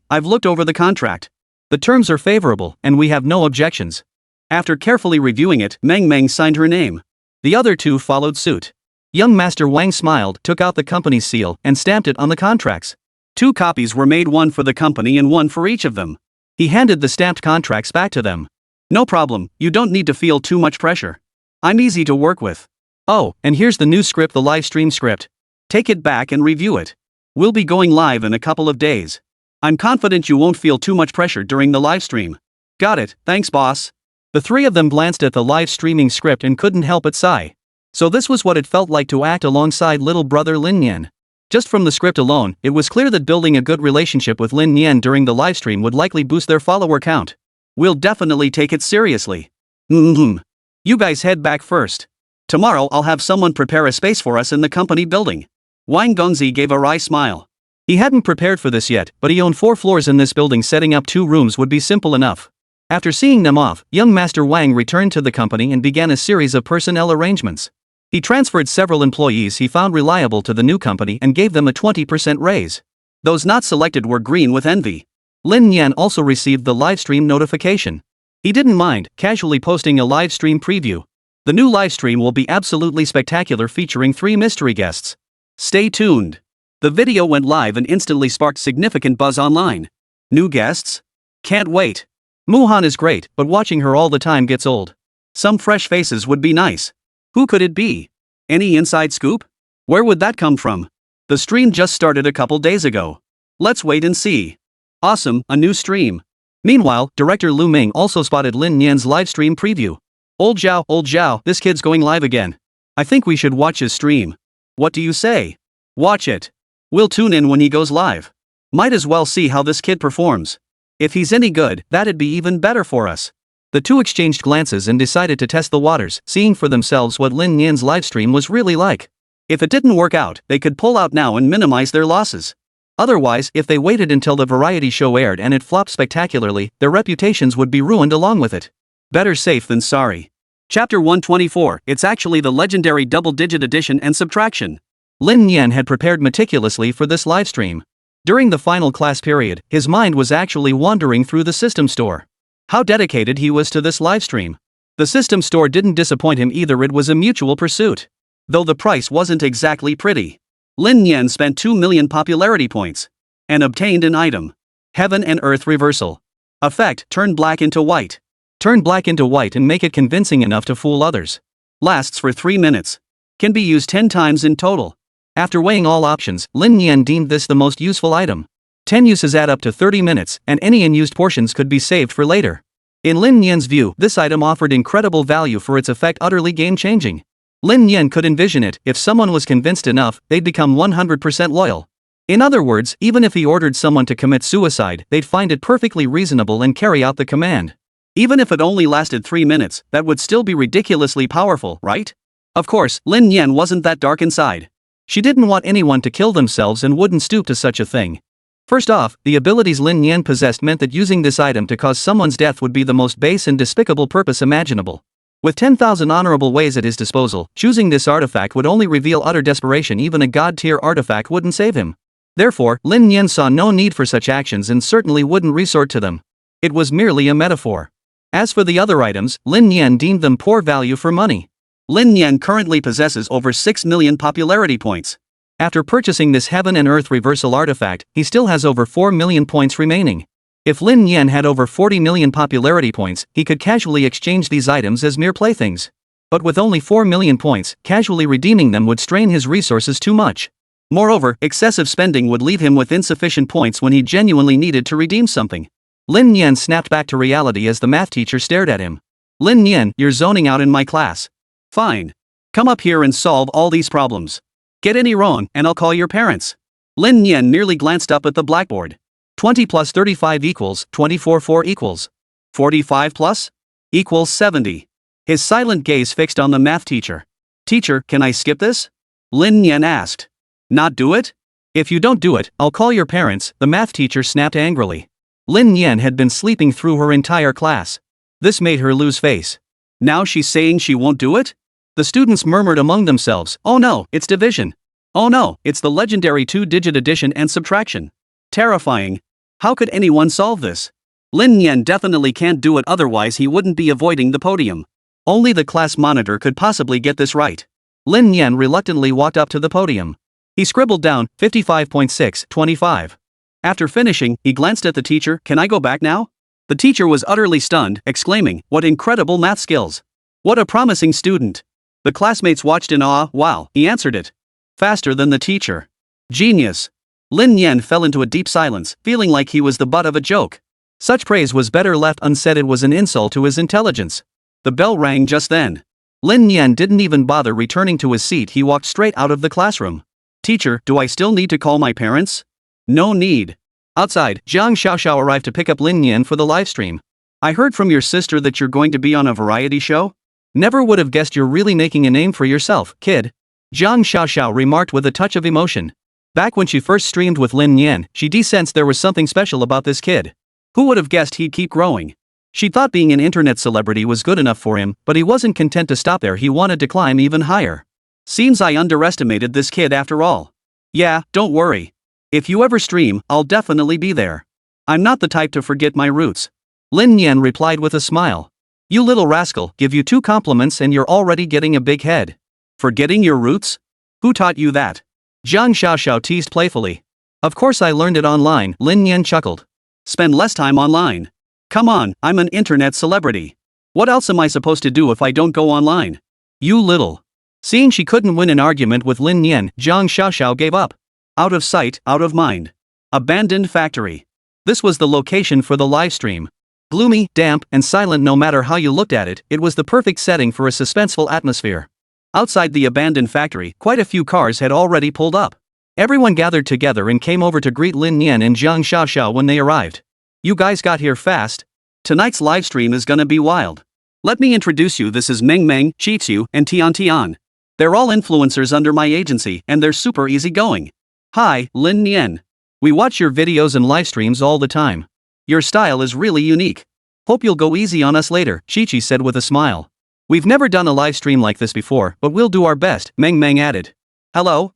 I've looked over the contract. The terms are favorable, and we have no objections. After carefully reviewing it, Meng Meng signed her name. The other 2 followed suit. Young Master Wang smiled, took out the company's seal, and stamped it on the contracts. 2 copies were made, 1 for the company and 1 for each of them. He handed the stamped contracts back to them. No problem, you don't need to feel too much pressure. I'm easy to work with. Oh, and here's the new script, the live stream script. Take it back and review it. We'll be going live in a couple of days. I'm confident you won't feel too much pressure during the live stream. Got it, thanks boss. The 3 of them glanced at the live streaming script and couldn't help but sigh. So this was what it felt like to act alongside little brother Lin Nian. Just from the script alone, it was clear that building a good relationship with Lin Nian during the livestream would likely boost their follower count. We'll definitely take it seriously. You guys head back first. Tomorrow I'll have someone prepare a space for us in the company building. Wang Gongzi gave a wry smile. He hadn't prepared for this yet, but he owned 4 floors in this building. Setting up 2 rooms would be simple enough. After seeing them off, young Master Wang returned to the company and began a series of personnel arrangements. He transferred several employees he found reliable to the new company and gave them a 20% raise. Those not selected were green with envy. Lin Nian also received the livestream notification. He didn't mind, casually posting a livestream preview. The new livestream will be absolutely spectacular, featuring 3 mystery guests. Stay tuned. The video went live and instantly sparked significant buzz online. New guests? Can't wait. Muhan is great, but watching her all the time gets old. Some fresh faces would be nice. Who could it be? Any inside scoop? Where would that come from? The stream just started a couple days ago. Let's wait and see. Awesome, a new stream. Meanwhile, director Lu Ming also spotted Lin Nian's livestream preview. Old Zhao, this kid's going live again. I think we should watch his stream. What do you say? Watch it. We'll tune in when he goes live. Might as well see how this kid performs. If he's any good, that'd be even better for us. The two exchanged glances and decided to test the waters, seeing for themselves what Lin Nian's livestream was really like. If it didn't work out, they could pull out now and minimize their losses. Otherwise, if they waited until the variety show aired and it flopped spectacularly, their reputations would be ruined along with it. Better safe than sorry. Chapter 124, it's actually the legendary double-digit addition and subtraction. Lin Nian had prepared meticulously for this livestream. During the final class period, his mind was actually wandering through the system store. How dedicated he was to this livestream. The system store didn't disappoint him either, it was a mutual pursuit. Though the price wasn't exactly pretty. Lin Nian spent 2 million popularity points. And obtained an item. Heaven and Earth Reversal. Effect, turn black into white. Turn black into white and make it convincing enough to fool others. Lasts for 3 minutes. Can be used 10 times in total. After weighing all options, Lin Nian deemed this the most useful item. 10 uses add up to 30 minutes, and any unused portions could be saved for later. In Lin Nian's view, this item offered incredible value for its effect, utterly game-changing. Lin Nian could envision it: if someone was convinced enough, they'd become 100% loyal. In other words, even if he ordered someone to commit suicide, they'd find it perfectly reasonable and carry out the command. Even if it only lasted 3 minutes, that would still be ridiculously powerful, right? Of course, Lin Nian wasn't that dark inside. She didn't want anyone to kill themselves and wouldn't stoop to such a thing. First off, the abilities Lin Nian possessed meant that using this item to cause someone's death would be the most base and despicable purpose imaginable. With 10,000 honorable ways at his disposal, choosing this artifact would only reveal utter desperation. Even a god-tier artifact wouldn't save him. Therefore, Lin Nian saw no need for such actions and certainly wouldn't resort to them. It was merely a metaphor. As for the other items, Lin Nian deemed them poor value for money. Lin Nian currently possesses over 6 million popularity points. After purchasing this Heaven and Earth Reversal artifact, he still has over 4 million points remaining. If Lin Nian had over 40 million popularity points, he could casually exchange these items as mere playthings. But with only 4 million points, casually redeeming them would strain his resources too much. Moreover, excessive spending would leave him with insufficient points when he genuinely needed to redeem something. Lin Nian snapped back to reality as the math teacher stared at him. Lin Nian, you're zoning out in my class. Fine. Come up here and solve all these problems. Get any wrong, and I'll call your parents. Lin Nian nearly glanced up at the blackboard. 20 plus 35 equals 24. 4 equals 45 plus equals 70. His silent gaze fixed on the math teacher. Teacher, can I skip this? Lin Nian asked. Not do it? If you don't do it, I'll call your parents, the math teacher snapped angrily. Lin Nian had been sleeping through her entire class. This made her lose face. Now she's saying she won't do it? The students murmured among themselves, oh no, it's division. Oh no, it's the legendary 2-digit addition and subtraction. Terrifying. How could anyone solve this? Lin Nian definitely can't do it, otherwise he wouldn't be avoiding the podium. Only the class monitor could possibly get this right. Lin Nian reluctantly walked up to the podium. He scribbled down 55.625. After finishing, he glanced at the teacher. Can I go back now? The teacher was utterly stunned, exclaiming, what incredible math skills. What a promising student. The classmates watched in awe. Wow, he answered it faster than the teacher. Genius. Lin Nian fell into a deep silence, feeling like he was the butt of a joke. Such praise was better left unsaid. It was an insult to his intelligence. The bell rang just then. Lin Nian didn't even bother returning to his seat. He walked straight out of the classroom. Teacher, do I still need to call my parents? No need. Outside, Jiang Xiaoxiao arrived to pick up Lin Nian for the livestream. I heard from your sister that you're going to be on a variety show? Never would have guessed you're really making a name for yourself, kid. Jiang Xiaoxiao remarked with a touch of emotion. Back when she first streamed with Lin Nian, she sensed there was something special about this kid. Who would have guessed he'd keep growing? She thought being an internet celebrity was good enough for him, but he wasn't content to stop there. He wanted to climb even higher. Seems I underestimated this kid after all. Yeah, don't worry. If you ever stream, I'll definitely be there. I'm not the type to forget my roots. Lin Nian replied with a smile. You little rascal, give you 2 compliments and you're already getting a big head. Forgetting your roots? Who taught you that? Jiang Xiaoxiao teased playfully. Of course I learned it online, Lin Nian chuckled. Spend less time online. Come on, I'm an internet celebrity. What else am I supposed to do if I don't go online? You little. Seeing she couldn't win an argument with Lin Nian, Jiang Xiaoxiao gave up. Out of sight, out of mind. Abandoned factory. This was the location for the livestream. Gloomy, damp, and silent. No matter how you looked at it, it was the perfect setting for a suspenseful atmosphere. Outside the abandoned factory, quite a few cars had already pulled up. Everyone gathered together and came over to greet Lin Nian and Jiang Xiaoxiao when they arrived. You guys got here fast. Tonight's livestream is gonna be wild. Let me introduce you, this is Meng Meng, Qiqiu, and Tian Tian. They're all influencers under my agency and they're super easygoing. Hi, Lin Nian. We watch your videos and livestreams all the time. Your style is really unique. Hope you'll go easy on us later, Qiqi said with a smile. We've never done a livestream like this before, but we'll do our best, Meng Meng added. Hello.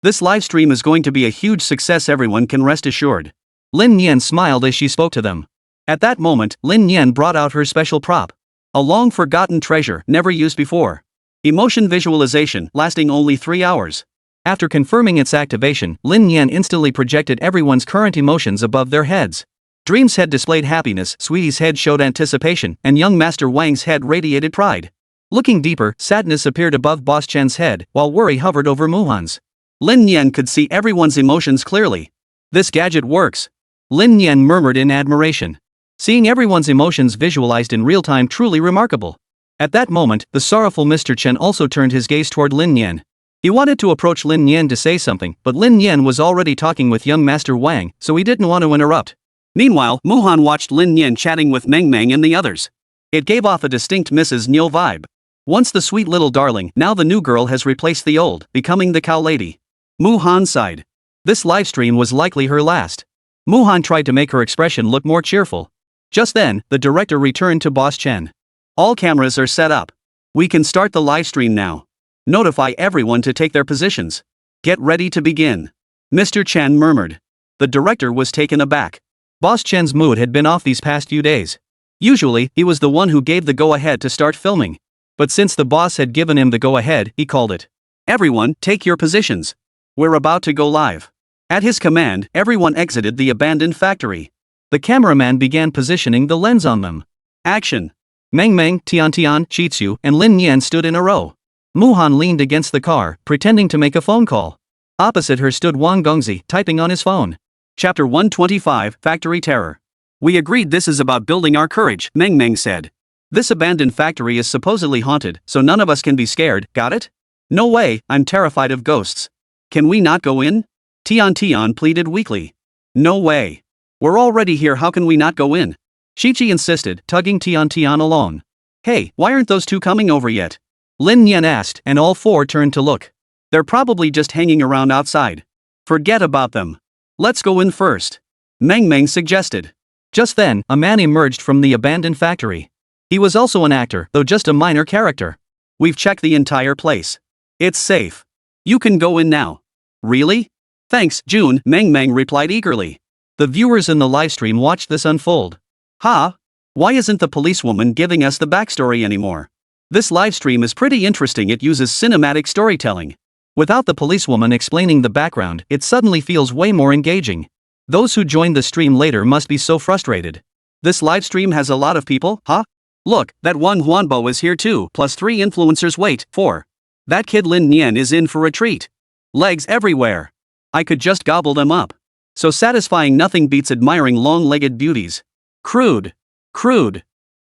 This livestream is going to be a huge success, everyone can rest assured. Lin Nian smiled as she spoke to them. At that moment, Lin Nian brought out her special prop. A long-forgotten treasure, never used before. Emotion visualization, lasting only 3 hours. After confirming its activation, Lin Nian instantly projected everyone's current emotions above their heads. Dream's head displayed happiness, Sweetie's head showed anticipation, and young Master Wang's head radiated pride. Looking deeper, sadness appeared above Boss Chen's head, while worry hovered over Muhan's. Lin Nian could see everyone's emotions clearly. This gadget works. Lin Nian murmured in admiration. Seeing everyone's emotions visualized in real time, truly remarkable. At that moment, the sorrowful Mr. Chen also turned his gaze toward Lin Nian. He wanted to approach Lin Nian to say something, but Lin Nian was already talking with young Master Wang, so he didn't want to interrupt. Meanwhile, Muhan watched Lin Nian chatting with Meng Meng and the others. It gave off a distinct Mrs. Niu vibe. Once the sweet little darling, now the new girl has replaced the old, becoming the cow lady. Muhan sighed. This livestream was likely her last. Muhan tried to make her expression look more cheerful. Just then, the director returned to Boss Chen. All cameras are set up. We can start the livestream now. Notify everyone to take their positions. Get ready to begin. Mr. Chen murmured. The director was taken aback. Boss Chen's mood had been off these past few days. Usually, he was the one who gave the go-ahead to start filming. But since the boss had given him the go-ahead, he called it. Everyone, take your positions. We're about to go live. At his command, everyone exited the abandoned factory. The cameraman began positioning the lens on them. Action. Meng Meng, Tian Tian, Qiqiu, and Lin Nian stood in a row. Muhan leaned against the car, pretending to make a phone call. Opposite her stood Wang Gongzi, typing on his phone. Chapter 125, Factory Terror. We agreed this is about building our courage, Meng Meng said. This abandoned factory is supposedly haunted, so none of us can be scared, got it? No way, I'm terrified of ghosts. Can we not go in? Tian Tian pleaded weakly. No way. We're already here, how can we not go in? Qiqi insisted, tugging Tian Tian along. Hey, why aren't those two coming over yet? Lin Nian asked, and all four turned to look. They're probably just hanging around outside. Forget about them. Let's go in first. Meng Meng suggested. Just then, a man emerged from the abandoned factory. He was also an actor, though just a minor character. We've checked the entire place. It's safe. You can go in now. Really? Thanks, June, Meng Meng replied eagerly. The viewers in the livestream watched this unfold. Huh? Why isn't the policewoman giving us the backstory anymore? This livestream is pretty interesting, it uses cinematic storytelling. Without the policewoman explaining the background, it suddenly feels way more engaging. Those who joined the stream later must be so frustrated. This livestream has a lot of people, huh? Look, that one Huanbo is here too, plus 3 influencers, wait, 4. That kid Lin Nian is in for a treat. Legs everywhere. I could just gobble them up. So satisfying, nothing beats admiring long-legged beauties. Crude.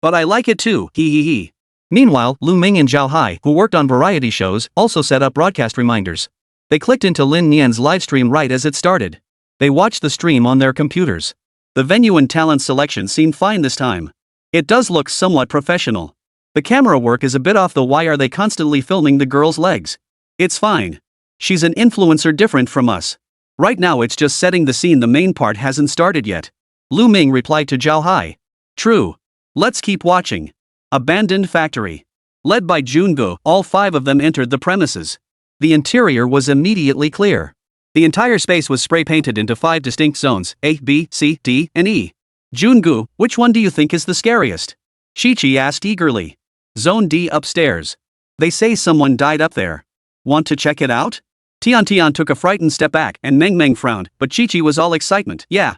But I like it too, hee. Meanwhile, Lu Ming and Zhao Hai, who worked on variety shows, also set up broadcast reminders. They clicked into Lin Nian's livestream right as it started. They watched the stream on their computers. The venue and talent selection seemed fine this time. It does look somewhat professional. The camera work is a bit off though. Why are they constantly filming the girl's legs? It's fine. She's an influencer different from us. Right now it's just setting the scene, the main part hasn't started yet. Lu Ming replied to Zhao Hai. True. Let's keep watching. Abandoned factory. Led by Jungu, all 5 of them entered the premises. The interior was immediately clear. The entire space was spray-painted into 5 distinct zones, A, B, C, D, and E. Jungu, which one do you think is the scariest? Qiqi asked eagerly. Zone D upstairs. They say someone died up there. Want to check it out? Tian Tian took a frightened step back and Meng Meng frowned, but Qiqi was all excitement. Yeah.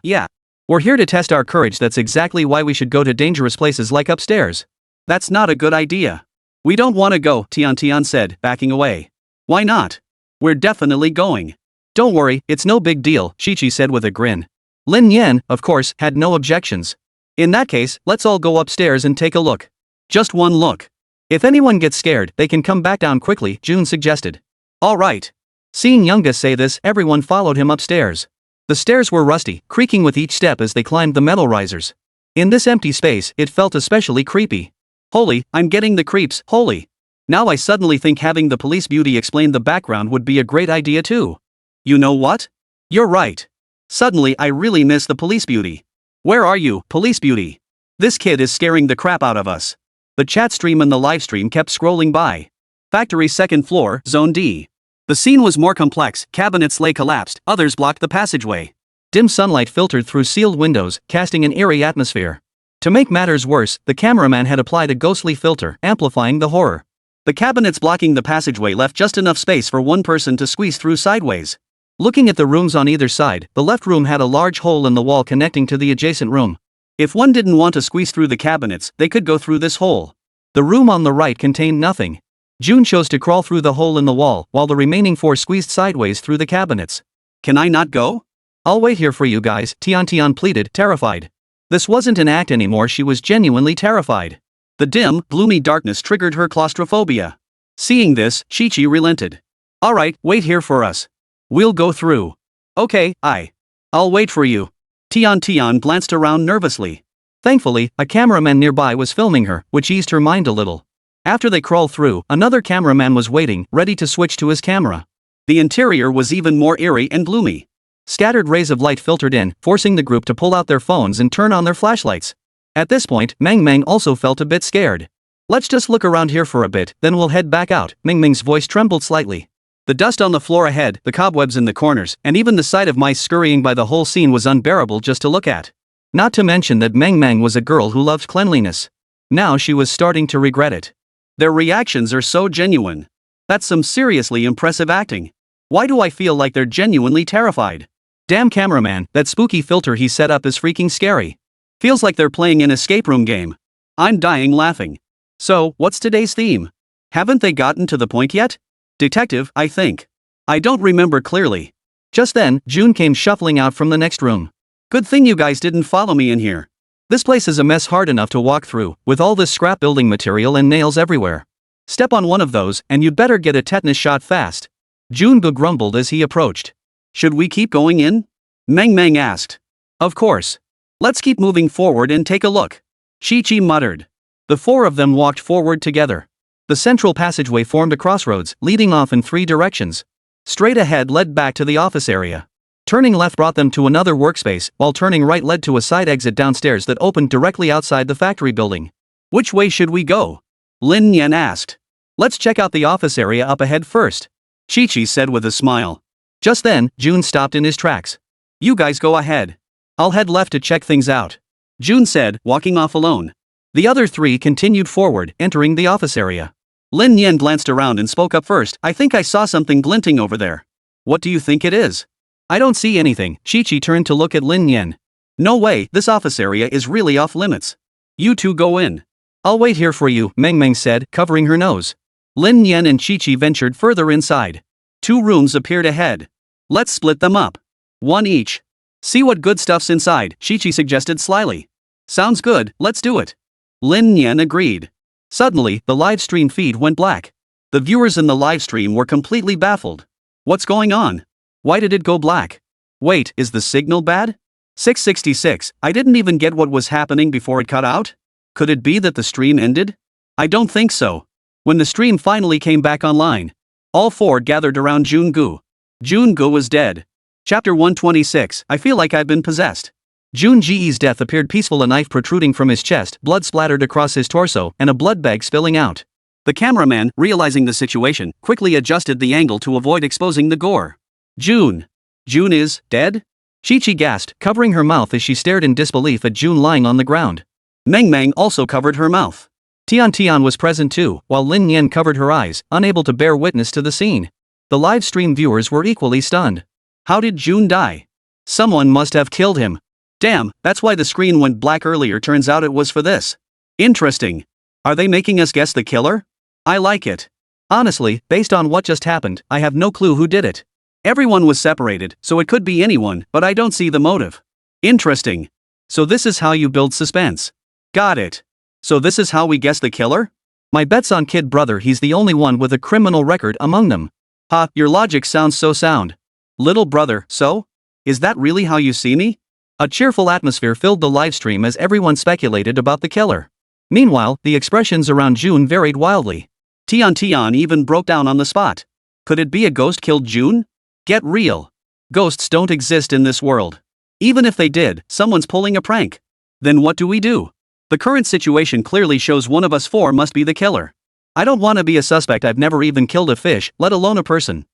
We're here to test our courage, that's exactly why we should go to dangerous places like upstairs. That's not a good idea. We don't want to go, Tian Tian said, backing away. Why not? We're definitely going. Don't worry, it's no big deal, Qiqi said with a grin. Lin Nian, of course, had no objections. In that case, let's all go upstairs and take a look. Just one look. If anyone gets scared, they can come back down quickly, June suggested. Alright. Seeing Younga say this, everyone followed him upstairs. The stairs were rusty, creaking with each step as they climbed the metal risers. In this empty space, it felt especially creepy. Holy, I'm getting the creeps, holy. Now I suddenly think having the police beauty explain the background would be a great idea too. You know what? You're right. Suddenly I really miss the police beauty. Where are you, police beauty? This kid is scaring the crap out of us. The chat stream and the live stream kept scrolling by. Factory second floor, zone D. The scene was more complex, cabinets lay collapsed, others blocked the passageway. Dim sunlight filtered through sealed windows, casting an eerie atmosphere. To make matters worse, the cameraman had applied a ghostly filter, amplifying the horror. The cabinets blocking the passageway left just enough space for one person to squeeze through sideways. Looking at the rooms on either side, the left room had a large hole in the wall connecting to the adjacent room. If one didn't want to squeeze through the cabinets, they could go through this hole. The room on the right contained nothing. June chose to crawl through the hole in the wall, while the remaining 4 squeezed sideways through the cabinets. Can I not go? I'll wait here for you guys, Tian pleaded, terrified. This wasn't an act anymore, she was genuinely terrified. The dim, gloomy darkness triggered her claustrophobia. Seeing this, Chi-Chi relented. Alright, wait here for us. We'll go through. Okay, I'll wait for you. Tian glanced around nervously. Thankfully, a cameraman nearby was filming her, which eased her mind a little. After they crawled through, another cameraman was waiting, ready to switch to his camera. The interior was even more eerie and gloomy. Scattered rays of light filtered in, forcing the group to pull out their phones and turn on their flashlights. At this point, Mang also felt a bit scared. Let's just look around here for a bit, then we'll head back out. Ming's voice trembled slightly. The dust on the floor ahead, the cobwebs in the corners, and even the sight of mice scurrying by the whole scene was unbearable just to look at. Not to mention that Mang was a girl who loved cleanliness. Now she was starting to regret it. Their reactions are so genuine. That's some seriously impressive acting. Why do I feel like they're genuinely terrified? Damn cameraman, that spooky filter he set up is freaking scary. Feels like they're playing an escape room game. I'm dying laughing. So, what's today's theme? Haven't they gotten to the point yet? Detective, I think. I don't remember clearly. Just then, June came shuffling out from the next room. Good thing you guys didn't follow me in here. This place is a mess hard enough to walk through, with all this scrap building material and nails everywhere. Step on one of those, and you'd better get a tetanus shot fast. June grumbled as he approached. Should we keep going in? Mang asked. Of course. Let's keep moving forward and take a look. Chi-Chi muttered. The 4 of them walked forward together. The central passageway formed a crossroads, leading off in 3 directions. Straight ahead led back to the office area. Turning left brought them to another workspace, while turning right led to a side exit downstairs that opened directly outside the factory building. Which way should we go? Lin Nian asked. Let's check out the office area up ahead first. Chi-Chi said with a smile. Just then, June stopped in his tracks. You guys go ahead. I'll head left to check things out. June said, walking off alone. The other 3 continued forward, entering the office area. Lin Nian glanced around and spoke up first. I think I saw something glinting over there. What do you think it is? I don't see anything. Chi-Chi turned to look at Lin Nian. No way, this office area is really off limits. You 2 go in. I'll wait here for you, Mang said, covering her nose. Lin Nian and Chi-Chi ventured further inside. 2 rooms appeared ahead. Let's split them up. 1 each. See what good stuff's inside, Chi-Chi suggested slyly. Sounds good, let's do it. Lin Nian agreed. Suddenly, the live stream feed went black. The viewers in the live stream were completely baffled. What's going on? Why did it go black? Wait, is the signal bad? 666, I didn't even get what was happening before it cut out? Could it be that the stream ended? I don't think so. When the stream finally came back online, all 4 gathered around June-gu. June-gu was dead. Chapter 126, I feel like I've been possessed. Jun-ji's death appeared peaceful, a knife protruding from his chest, blood splattered across his torso, and a blood bag spilling out. The cameraman, realizing the situation, quickly adjusted the angle to avoid exposing the gore. June is dead? Chi-Chi gasped, covering her mouth as she stared in disbelief at June lying on the ground. Mang also covered her mouth. Tian was present too, while Lin Nian covered her eyes, unable to bear witness to the scene. The live stream viewers were equally stunned. How did June die? Someone must have killed him. Damn, that's why the screen went black earlier. Turns out it was for this. Interesting. Are they making us guess the killer? I like it. Honestly, based on what just happened, I have no clue who did it. Everyone was separated, so it could be anyone, but I don't see the motive. Interesting. So this is how you build suspense. Got it. So this is how we guess the killer? My bet's on kid brother, he's the only one with a criminal record among them. Ha, your logic sounds so sound. Little brother, so? Is that really how you see me? A cheerful atmosphere filled the livestream as everyone speculated about the killer. Meanwhile, the expressions around June varied wildly. Tian even broke down on the spot. Could it be a ghost killed June? Get real. Ghosts don't exist in this world. Even if they did, someone's pulling a prank. Then what do we do? The current situation clearly shows one of us four must be the killer. I don't want to be a suspect. I've never even killed a fish, let alone a person.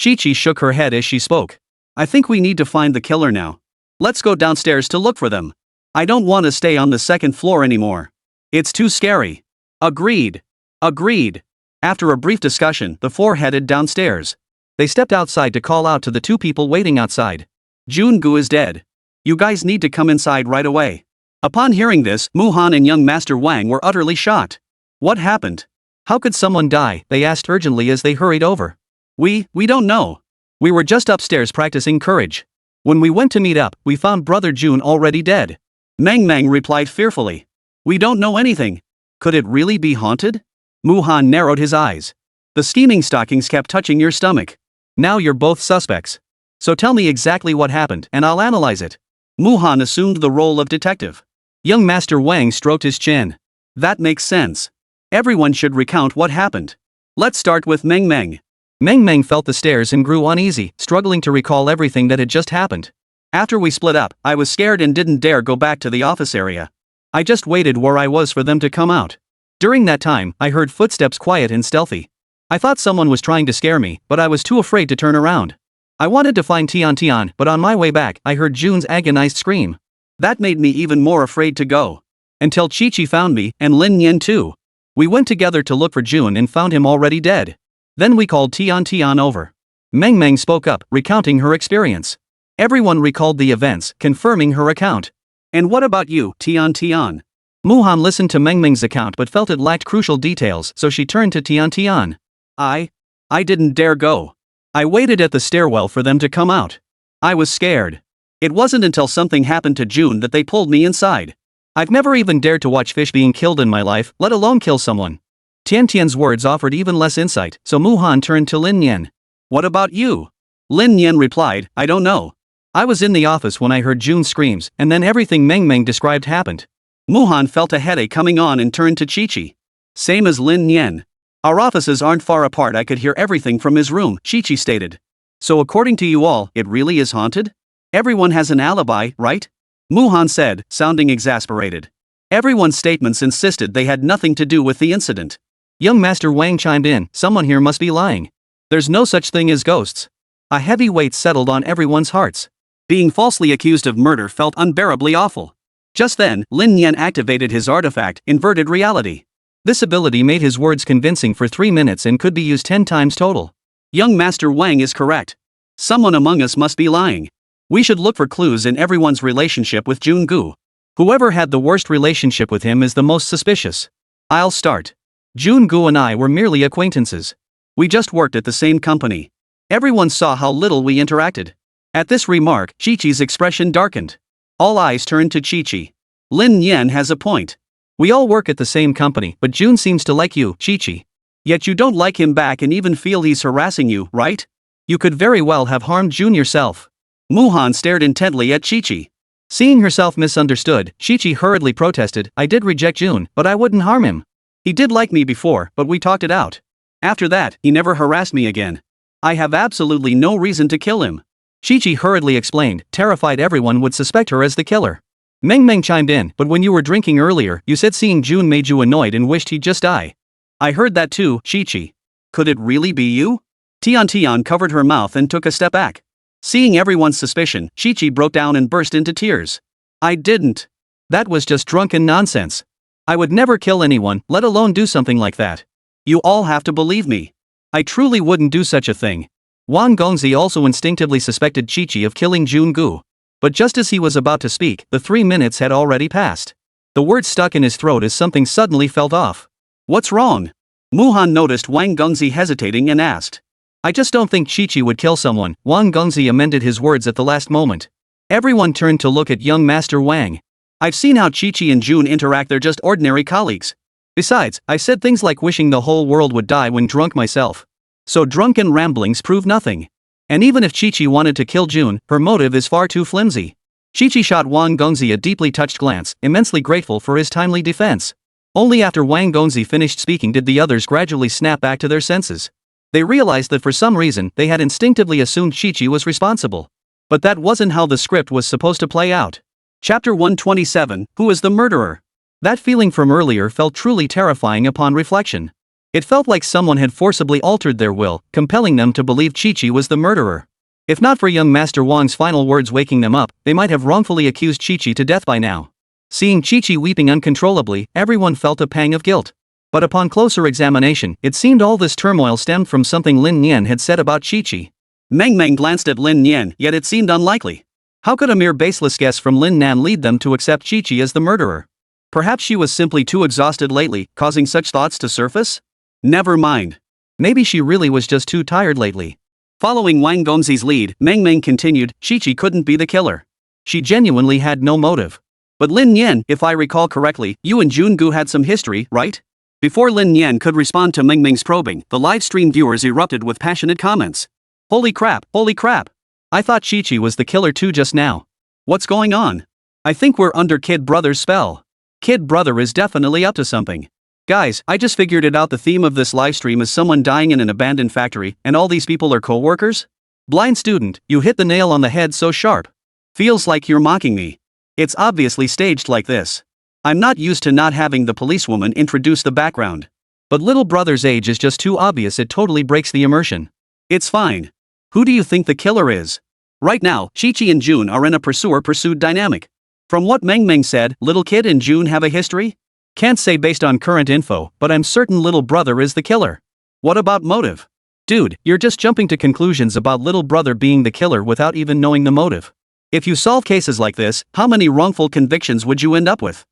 Chi-Chi shook her head as she spoke. I think we need to find the killer now. Let's go downstairs to look for them. I don't want to stay on the second floor anymore. It's too scary. Agreed. Agreed. After a brief discussion, the four headed downstairs. They stepped outside to call out to the two people waiting outside. June-gu is dead. You guys need to come inside right away. Upon hearing this, Mu-han and young Master Wang were utterly shocked. What happened? How could someone die? They asked urgently as they hurried over. We don't know. We were just upstairs practicing courage. When we went to meet up, we found brother June already dead. Mang replied fearfully. We don't know anything. Could it really be haunted? Mu-han narrowed his eyes. The scheming stockings kept touching your stomach. Now you're both suspects. So tell me exactly what happened and I'll analyze it. Mu-han assumed the role of detective. Young Master Wang stroked his chin. That makes sense. Everyone should recount what happened. Let's start with Mang. Mang felt the stares and grew uneasy, struggling to recall everything that had just happened. After we split up, I was scared and didn't dare go back to the office area. I just waited where I was for them to come out. During that time, I heard footsteps quiet and stealthy. I thought someone was trying to scare me, but I was too afraid to turn around. I wanted to find Tian, but on my way back, I heard June's agonized scream. That made me even more afraid to go. Until Chi-Chi found me, and Lin Nian too. We went together to look for June and found him already dead. Then we called Tian over. Mang spoke up, recounting her experience. Everyone recalled the events, confirming her account. And what about you, Tian? Mu-han listened to Meng's account but felt it lacked crucial details, so she turned to Tian. I didn't dare go. I waited at the stairwell for them to come out. I was scared. It wasn't until something happened to June that they pulled me inside. I've never even dared to watch fish being killed in my life, let alone kill someone. Tian's words offered even less insight, so Mu-han turned to Lin Nian. What about you? Lin Nian replied, I don't know. I was in the office when I heard June's screams, and then everything Meng described happened. Mu-han felt a headache coming on and turned to Chi-Chi. Same as Lin Nian. Our offices aren't far apart. I could hear everything from his room, Chi-Chi stated. So according to you all, it really is haunted? Everyone has an alibi, right? Mu-han said, sounding exasperated. Everyone's statements insisted they had nothing to do with the incident. Young Master Wang chimed in, someone here must be lying. There's no such thing as ghosts. A heavy weight settled on everyone's hearts. Being falsely accused of murder felt unbearably awful. Just then, Lin Nian activated his artifact, Inverted Reality. This ability made his words convincing for 3 minutes and could be used 10 times total. Young Master Wang is correct. Someone among us must be lying. We should look for clues in everyone's relationship with June-gu. Whoever had the worst relationship with him is the most suspicious. I'll start. June-gu and I were merely acquaintances. We just worked at the same company. Everyone saw how little we interacted. At this remark, Chi-Chi's expression darkened. All eyes turned to Chi-Chi. Lin Nian has a point. We all work at the same company, but June seems to like you, Chi-Chi. Yet you don't like him back and even feel he's harassing you, right? You could very well have harmed June yourself. Mu-han stared intently at Chi-Chi. Seeing herself misunderstood, Chi-Chi hurriedly protested, I did reject June, but I wouldn't harm him. He did like me before, but we talked it out. After that, he never harassed me again. I have absolutely no reason to kill him. Chi-Chi hurriedly explained, terrified everyone would suspect her as the killer. Meng chimed in, but when you were drinking earlier, you said seeing June made you annoyed and wished he'd just die. I heard that too, Chi-Chi. Could it really be you? Tian covered her mouth and took a step back. Seeing everyone's suspicion, Chi-Chi broke down and burst into tears. I didn't. That was just drunken nonsense. I would never kill anyone, let alone do something like that. You all have to believe me. I truly wouldn't do such a thing. Wang Gongzi also instinctively suspected Chi-Chi of killing June-gu. But just as he was about to speak, the 3 minutes had already passed. The words stuck in his throat as something suddenly felt off. What's wrong? Mu-han noticed Wang Gongzi hesitating and asked. I just don't think Chi-Chi would kill someone. Wang Gongzi amended his words at the last moment. Everyone turned to look at young Master Wang. I've seen how Chi-Chi and June interact, they're just ordinary colleagues. Besides, I said things like wishing the whole world would die when drunk myself. So drunken ramblings prove nothing. And even if Chi-Chi wanted to kill June, her motive is far too flimsy. Chi-Chi shot Wang Gongzi a deeply touched glance, immensely grateful for his timely defense. Only after Wang Gongzi finished speaking did the others gradually snap back to their senses. They realized that for some reason they had instinctively assumed Chi-Chi was responsible. But that wasn't how the script was supposed to play out. Chapter 127, Who is the Murderer? That feeling from earlier felt truly terrifying upon reflection. It felt like someone had forcibly altered their will, compelling them to believe Chi-Chi was the murderer. If not for young Master Wang's final words waking them up, they might have wrongfully accused Chi-Chi to death by now. Seeing Chi-Chi weeping uncontrollably, everyone felt a pang of guilt. But upon closer examination, it seemed all this turmoil stemmed from something Lin Nian had said about Chi-Chi. Meng glanced at Lin Nian, yet it seemed unlikely. How could a mere baseless guess from Lin Nian lead them to accept Chi-Chi as the murderer? Perhaps she was simply too exhausted lately, causing such thoughts to surface? Never mind. Maybe she really was just too tired lately. Following Wang Gongzi's lead, Meng continued, Chi-Chi couldn't be the killer. She genuinely had no motive. But Lin Nian, if I recall correctly, you and Jungu had some history, right? Before Lin Nian could respond to Meng's probing, the livestream viewers erupted with passionate comments. Holy crap, holy crap. I thought Chi-Chi was the killer too just now. What's going on? I think we're under Kid Brother's spell. Kid Brother is definitely up to something. Guys, I just figured it out. The theme of this livestream is someone dying in an abandoned factory, and all these people are co-workers? Blind student, you hit the nail on the head so sharp. Feels like you're mocking me. It's obviously staged like this. I'm not used to not having the policewoman introduce the background. But little brother's age is just too obvious, it totally breaks the immersion. It's fine. Who do you think the killer is? Right now, Chi-Chi and June are in a pursuer-pursued dynamic. From what Meng said, little kid and June have a history? Can't say based on current info, but I'm certain little brother is the killer. What about motive? Dude, you're just jumping to conclusions about little brother being the killer without even knowing the motive. If you solve cases like this, how many wrongful convictions would you end up with?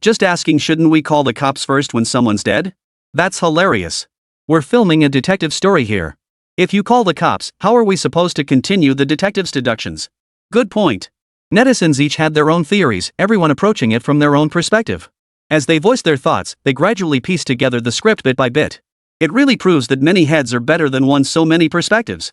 Just asking, shouldn't we call the cops first when someone's dead? That's hilarious. We're filming a detective story here. If you call the cops, how are we supposed to continue the detective's deductions? Good point. Netizens each had their own theories, everyone approaching it from their own perspective. As they voiced their thoughts, they gradually pieced together the script bit by bit. It really proves that many heads are better than one, so many perspectives.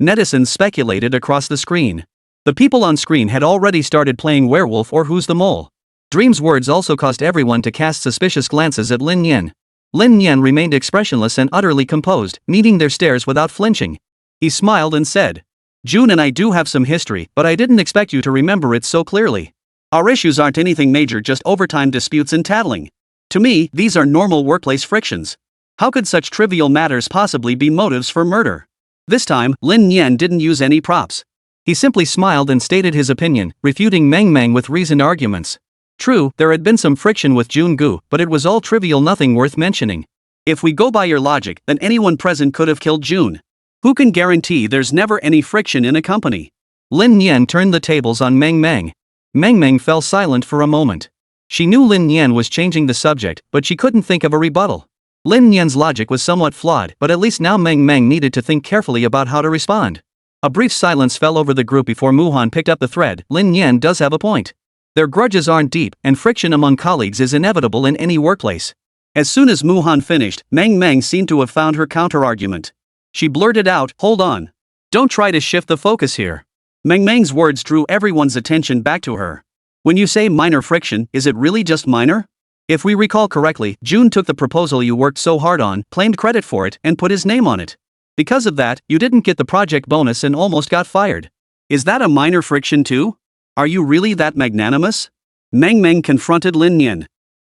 Netizens speculated across the screen. The people on screen had already started playing werewolf or who's the mole. Dream's words also caused everyone to cast suspicious glances at Lin Nian. Lin Nian remained expressionless and utterly composed, meeting their stares without flinching. He smiled and said, June and I do have some history, but I didn't expect you to remember it so clearly. Our issues aren't anything major, just overtime disputes and tattling. To me, these are normal workplace frictions. How could such trivial matters possibly be motives for murder? This time, Lin Nian didn't use any props. He simply smiled and stated his opinion, refuting Meng with reasoned arguments. True, there had been some friction with Jungu, but it was all trivial, nothing worth mentioning. If we go by your logic, then anyone present could have killed June. Who can guarantee there's never any friction in a company? Lin Nian turned the tables on Meng. Meng fell silent for a moment. She knew Lin Nian was changing the subject, but she couldn't think of a rebuttal. Lin Nian's logic was somewhat flawed, but at least now Meng needed to think carefully about how to respond. A brief silence fell over the group before Muhan picked up the thread. Lin Nian does have a point. Their grudges aren't deep, and friction among colleagues is inevitable in any workplace. As soon as Muhan finished, Meng seemed to have found her counter-argument. She blurted out, hold on. Don't try to shift the focus here. Meng's words drew everyone's attention back to her. When you say minor friction, is it really just minor? If we recall correctly, June took the proposal you worked so hard on, claimed credit for it, and put his name on it. Because of that, you didn't get the project bonus and almost got fired. Is that a minor friction too? Are you really that magnanimous? Meng confronted Lin Nian.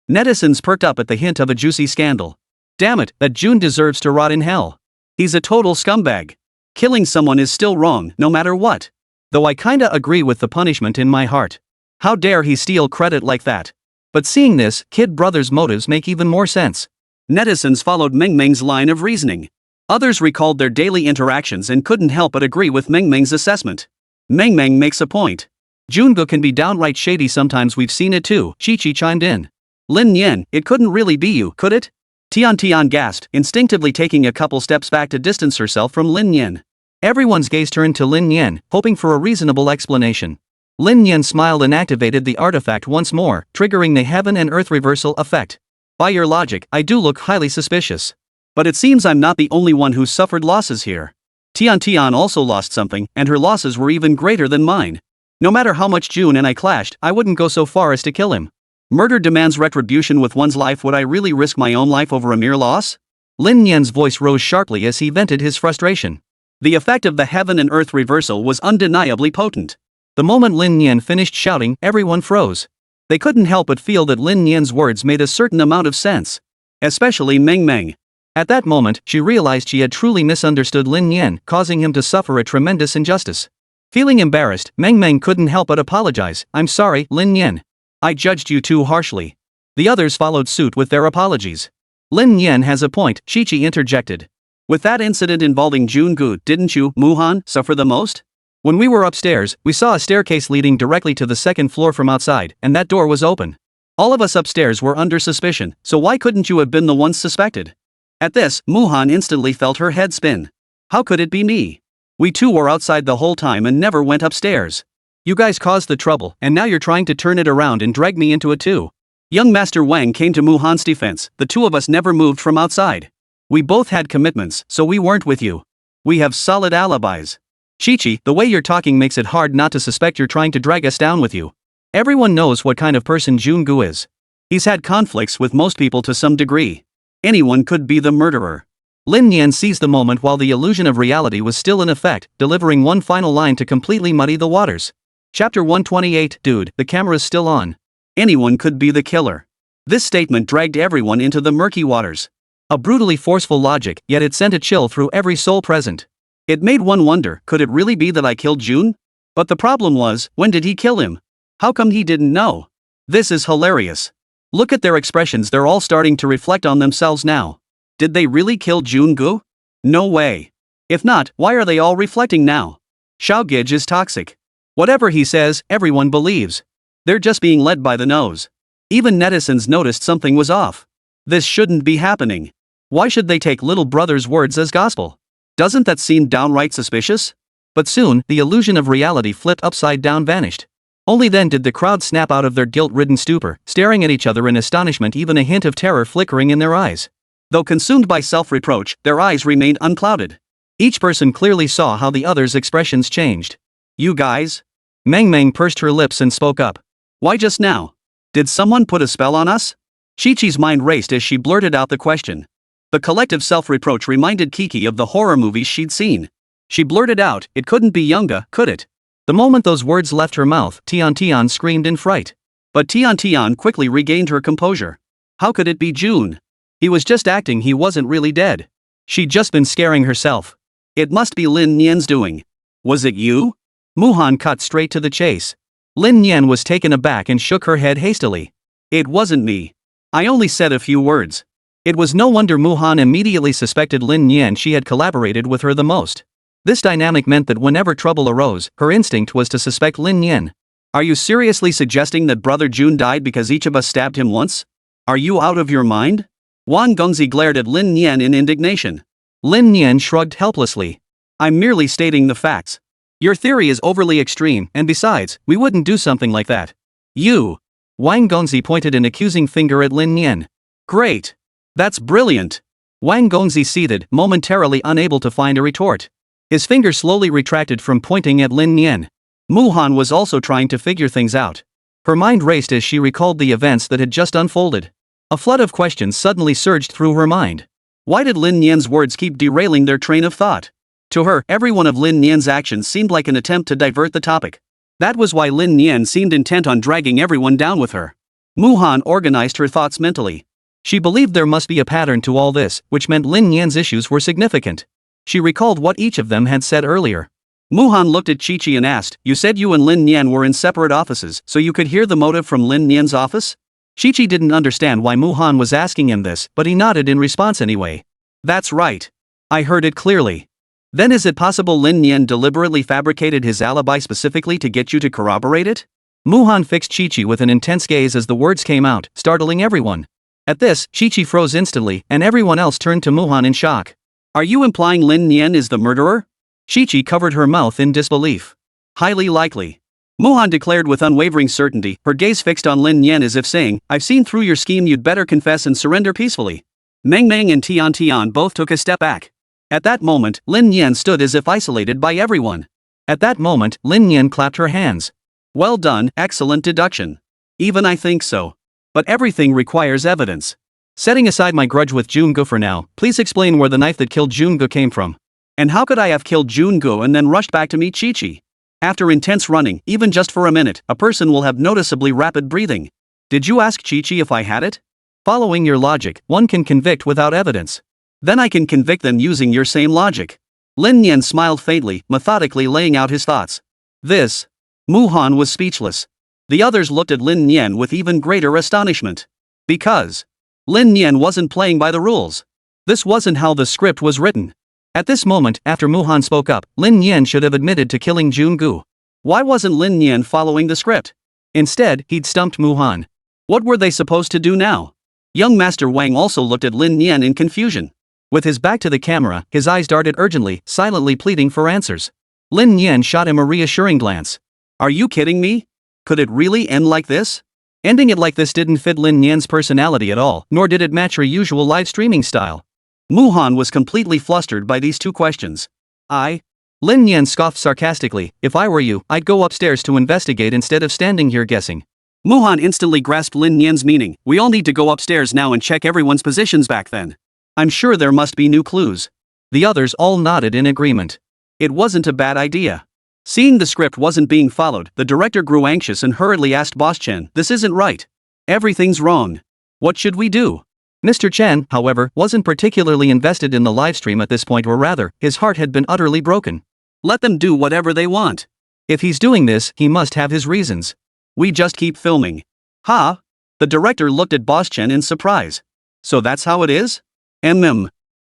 Netizens perked up at the hint of a juicy scandal. Damn it, that June deserves to rot in hell. He's a total scumbag. Killing someone is still wrong, no matter what. Though I kinda agree with the punishment in my heart. How dare he steal credit like that? But seeing this, Kid Brother's motives make even more sense. Netizens followed Meng's line of reasoning. Others recalled their daily interactions and couldn't help but agree with Meng's assessment. Meng makes a point. Jungu can be downright shady sometimes, we've seen it too, Chi-Chi chimed in. Lin Nian, it couldn't really be you, could it? Tian gasped, instinctively taking a couple steps back to distance herself from Lin Nian. Everyone's gaze turned to Lin Nian, hoping for a reasonable explanation. Lin Nian smiled and activated the artifact once more, triggering the heaven and earth reversal effect. By your logic, I do look highly suspicious. But it seems I'm not the only one who's suffered losses here. Tian also lost something, and her losses were even greater than mine. No matter how much June and I clashed, I wouldn't go so far as to kill him. Murder demands retribution with one's life. Would I really risk my own life over a mere loss? Lin Nian's voice rose sharply as he vented his frustration. The effect of the heaven and earth reversal was undeniably potent. The moment Lin Nian finished shouting, everyone froze. They couldn't help but feel that Lin Nian's words made a certain amount of sense. Especially Meng Meng. At that moment, she realized she had truly misunderstood Lin Nian, causing him to suffer a tremendous injustice. Feeling embarrassed, Meng Meng couldn't help but apologize. I'm sorry, Lin Nian. I judged you too harshly. The others followed suit with their apologies. Lin Nian has a point, Chi-Chi interjected. With that incident involving Jungu, didn't you, Muhan, suffer the most? When we were upstairs, we saw a staircase leading directly to the second floor from outside, and that door was open. All of us upstairs were under suspicion, so why couldn't you have been the ones suspected? At this, Muhan instantly felt her head spin. How could it be me? We two were outside the whole time and never went upstairs. You guys caused the trouble, and now you're trying to turn it around and drag me into it too. Young Master Wang came to Muhan's defense. The two of us never moved from outside. We both had commitments, so we weren't with you. We have solid alibis. Chi-Chi, the way you're talking makes it hard not to suspect you're trying to drag us down with you. Everyone knows what kind of person Jungu is. He's had conflicts with most people to some degree. Anyone could be the murderer. Lin Nian seized the moment while the illusion of reality was still in effect, delivering one final line to completely muddy the waters. Chapter 128. Dude, the camera's still on. Anyone could be the killer. This statement dragged everyone into the murky waters. A brutally forceful logic, yet it sent a chill through every soul present. It made one wonder, could it really be that I killed June? But the problem was, when did he kill him? How come he didn't know? This is hilarious. Look at their expressions, they're all starting to reflect on themselves now. Did they really kill Jungu? No way. If not, why are they all reflecting now? Xiaogij is toxic. Whatever he says, everyone believes. They're just being led by the nose. Even netizens noticed something was off. This shouldn't be happening. Why should they take little brother's words as gospel? Doesn't that seem downright suspicious? But soon, the illusion of reality flipped upside down vanished. Only then did the crowd snap out of their guilt-ridden stupor, staring at each other in astonishment, even a hint of terror flickering in their eyes. Though consumed by self-reproach, their eyes remained unclouded. Each person clearly saw how the other's expressions changed. You guys? Meng Meng pursed her lips and spoke up. Why just now? Did someone put a spell on us? Chi-Chi's mind raced as she blurted out the question. The collective self-reproach reminded Kiki of the horror movies she'd seen. She blurted out, it couldn't be Yunga, could it? The moment those words left her mouth, Tian screamed in fright. But Tian quickly regained her composure. How could it be June? He was just acting, he wasn't really dead. She'd just been scaring herself. It must be Lin Nian's doing. Was it you? Muhan cut straight to the chase. Lin Nian was taken aback and shook her head hastily. It wasn't me. I only said a few words. It was no wonder Muhan immediately suspected Lin Nian. She had collaborated with her the most. This dynamic meant that whenever trouble arose, her instinct was to suspect Lin Nian. Are you seriously suggesting that Brother Jun died because each of us stabbed him once? Are you out of your mind? Wang Gongzi glared at Lin Nian in indignation. Lin Nian shrugged helplessly. I'm merely stating the facts. Your theory is overly extreme, and besides, we wouldn't do something like that. You. Wang Gongzi pointed an accusing finger at Lin Nian. Great. That's brilliant. Wang Gongzi seethed, momentarily unable to find a retort. His finger slowly retracted from pointing at Lin Nian. Muhan was also trying to figure things out. Her mind raced as she recalled the events that had just unfolded. A flood of questions suddenly surged through her mind. Why did Lin Nian's words keep derailing their train of thought? To her, every one of Lin Nian's actions seemed like an attempt to divert the topic. That was why Lin Nian seemed intent on dragging everyone down with her. Muhan organized her thoughts mentally. She believed there must be a pattern to all this, which meant Lin Nian's issues were significant. She recalled what each of them had said earlier. Muhan looked at Chi-Chi and asked, you said you and Lin Nian were in separate offices, so you could hear the motive from Lin Nian's office? Chi-Chi didn't understand why Muhan was asking him this, but he nodded in response anyway. That's right. I heard it clearly. Then is it possible Lin Nian deliberately fabricated his alibi specifically to get you to corroborate it? Muhan fixed Chi-Chi with an intense gaze as the words came out, startling everyone. At this, Chi-Chi froze instantly, and everyone else turned to Muhan in shock. Are you implying Lin Nian is the murderer? Chi-Chi covered her mouth in disbelief. Highly likely. Muhan declared with unwavering certainty, her gaze fixed on Lin Nian as if saying, I've seen through your scheme, you'd better confess and surrender peacefully. Meng Meng and Tian Tian both took a step back. At that moment, Lin Nian stood as if isolated by everyone. At that moment, Lin Nian clapped her hands. Well done, excellent deduction. Even I think so. But everything requires evidence. Setting aside my grudge with Jungo for now, please explain where the knife that killed Jungo came from. And how could I have killed Jungo and then rushed back to meet Chi-Chi? After intense running, even just for a minute, a person will have noticeably rapid breathing. Did you ask Chi-Chi if I had it? Following your logic, one can convict without evidence. Then I can convict them using your same logic. Lin Nian smiled faintly, methodically laying out his thoughts. This. Muhan was speechless. The others looked at Lin Nian with even greater astonishment. Because Lin Nian wasn't playing by the rules. This wasn't how the script was written. At this moment, after Muhan spoke up, Lin Nian should have admitted to killing Jungu. Why wasn't Lin Nian following the script? Instead, he'd stumped Muhan. What were they supposed to do now? Young Master Wang also looked at Lin Nian in confusion. With his back to the camera, his eyes darted urgently, silently pleading for answers. Lin Nian shot him a reassuring glance. Are you kidding me? Could it really end like this? Ending it like this didn't fit Lin Nian's personality at all, nor did it match her usual live streaming style. Muhan was completely flustered by these two questions. Lin Nian scoffed sarcastically, if I were you, I'd go upstairs to investigate instead of standing here guessing. Muhan instantly grasped Lin Nian's meaning, we all need to go upstairs now and check everyone's positions back then. I'm sure there must be new clues. The others all nodded in agreement. It wasn't a bad idea. Seeing the script wasn't being followed, the director grew anxious and hurriedly asked Boss Chen, this isn't right. Everything's wrong. What should we do? Mr. Chen, however, wasn't particularly invested in the livestream at this point, or rather, his heart had been utterly broken. Let them do whatever they want. If he's doing this, he must have his reasons. We just keep filming. Huh? The director looked at Boss Chen in surprise. So that's how it is?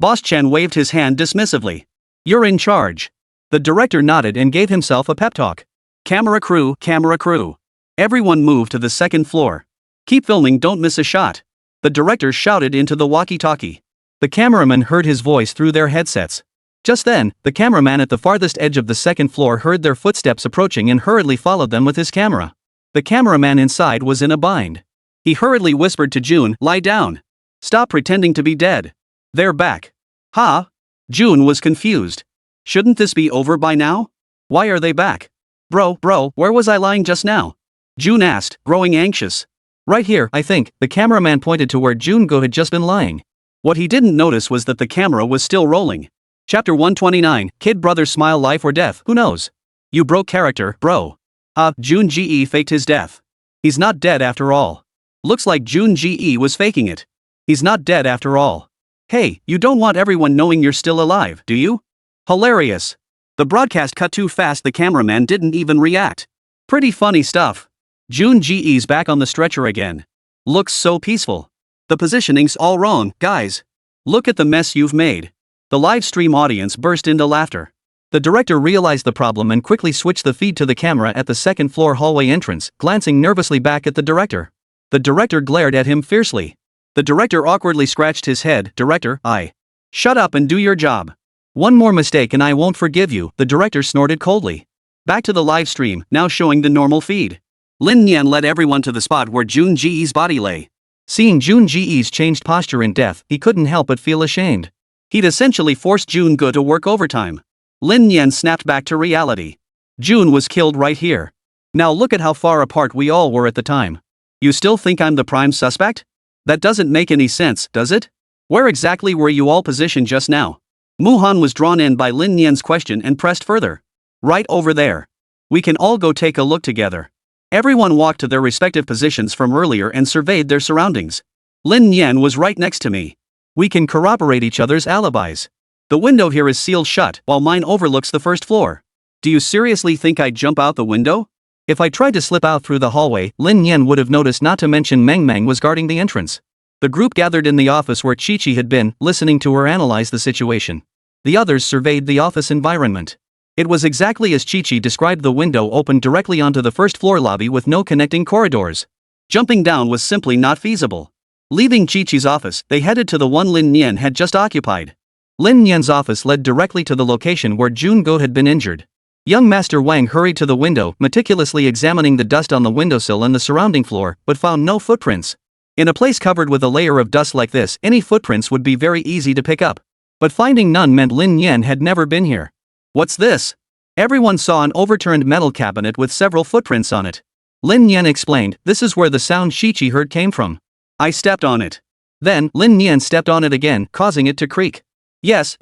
Boss Chen waved his hand dismissively. You're in charge. The director nodded and gave himself a pep talk. Camera crew, camera crew. Everyone move to the second floor. Keep filming, don't miss a shot. The director shouted into the walkie-talkie. The cameramen heard his voice through their headsets. Just then, the cameraman at the farthest edge of the second floor heard their footsteps approaching and hurriedly followed them with his camera. The cameraman inside was in a bind. He hurriedly whispered to June, lie down. Stop pretending to be dead. They're back. Huh? June was confused. Shouldn't this be over by now? Why are they back? Bro, where was I lying just now? June asked, growing anxious. Right here, I think, the cameraman pointed to where Jungo had just been lying. What he didn't notice was that the camera was still rolling. Chapter 129, Kid Brother Smile, Life or Death, who knows? You broke character, bro. Jun Ge faked his death. He's not dead after all. Looks like Jun Ge was faking it. He's not dead after all. Hey, you don't want everyone knowing you're still alive, do you? Hilarious. The broadcast cut too fast, the cameraman didn't even react. Pretty funny stuff. Jun Ge's back on the stretcher again. Looks so peaceful. The positioning's all wrong, guys. Look at the mess you've made. The live stream audience burst into laughter. The director realized the problem and quickly switched the feed to the camera at the second floor hallway entrance, glancing nervously back at the director. The director glared at him fiercely. The director awkwardly scratched his head. Director, shut up and do your job. One more mistake and I won't forgive you, the director snorted coldly. Back to the live stream, now showing the normal feed. Lin Nian led everyone to the spot where Jun Ge's body lay. Seeing Jun Ge's changed posture in death, he couldn't help but feel ashamed. He'd essentially forced Jun Ge to work overtime. Lin Nian snapped back to reality. Jun was killed right here. Now look at how far apart we all were at the time. You still think I'm the prime suspect? That doesn't make any sense, does it? Where exactly were you all positioned just now? Muhan was drawn in by Lin Nian's question and pressed further. Right over there. We can all go take a look together. Everyone walked to their respective positions from earlier and surveyed their surroundings. Lin Nian was right next to me. We can corroborate each other's alibis. The window here is sealed shut, while mine overlooks the first floor. Do you seriously think I'd jump out the window? If I tried to slip out through the hallway, Lin Nian would have noticed, not to mention Meng Meng was guarding the entrance. The group gathered in the office where Chi-Chi had been, listening to her analyze the situation. The others surveyed the office environment. It was exactly as Chi-Chi described. The window opened directly onto the first floor lobby with no connecting corridors. Jumping down was simply not feasible. Leaving Chi-Chi's office, they headed to the one Lin Nian had just occupied. Lin Nian's office led directly to the location where Jungo had been injured. Young Master Wang hurried to the window, meticulously examining the dust on the windowsill and the surrounding floor, but found no footprints. In a place covered with a layer of dust like this, any footprints would be very easy to pick up. But finding none meant Lin Nian had never been here. What's this? Everyone saw an overturned metal cabinet with several footprints on it. Lin Nian explained, this is where the sound Shichi heard came from. I stepped on it. Then, Lin Nian stepped on it again, causing it to creak. Yes.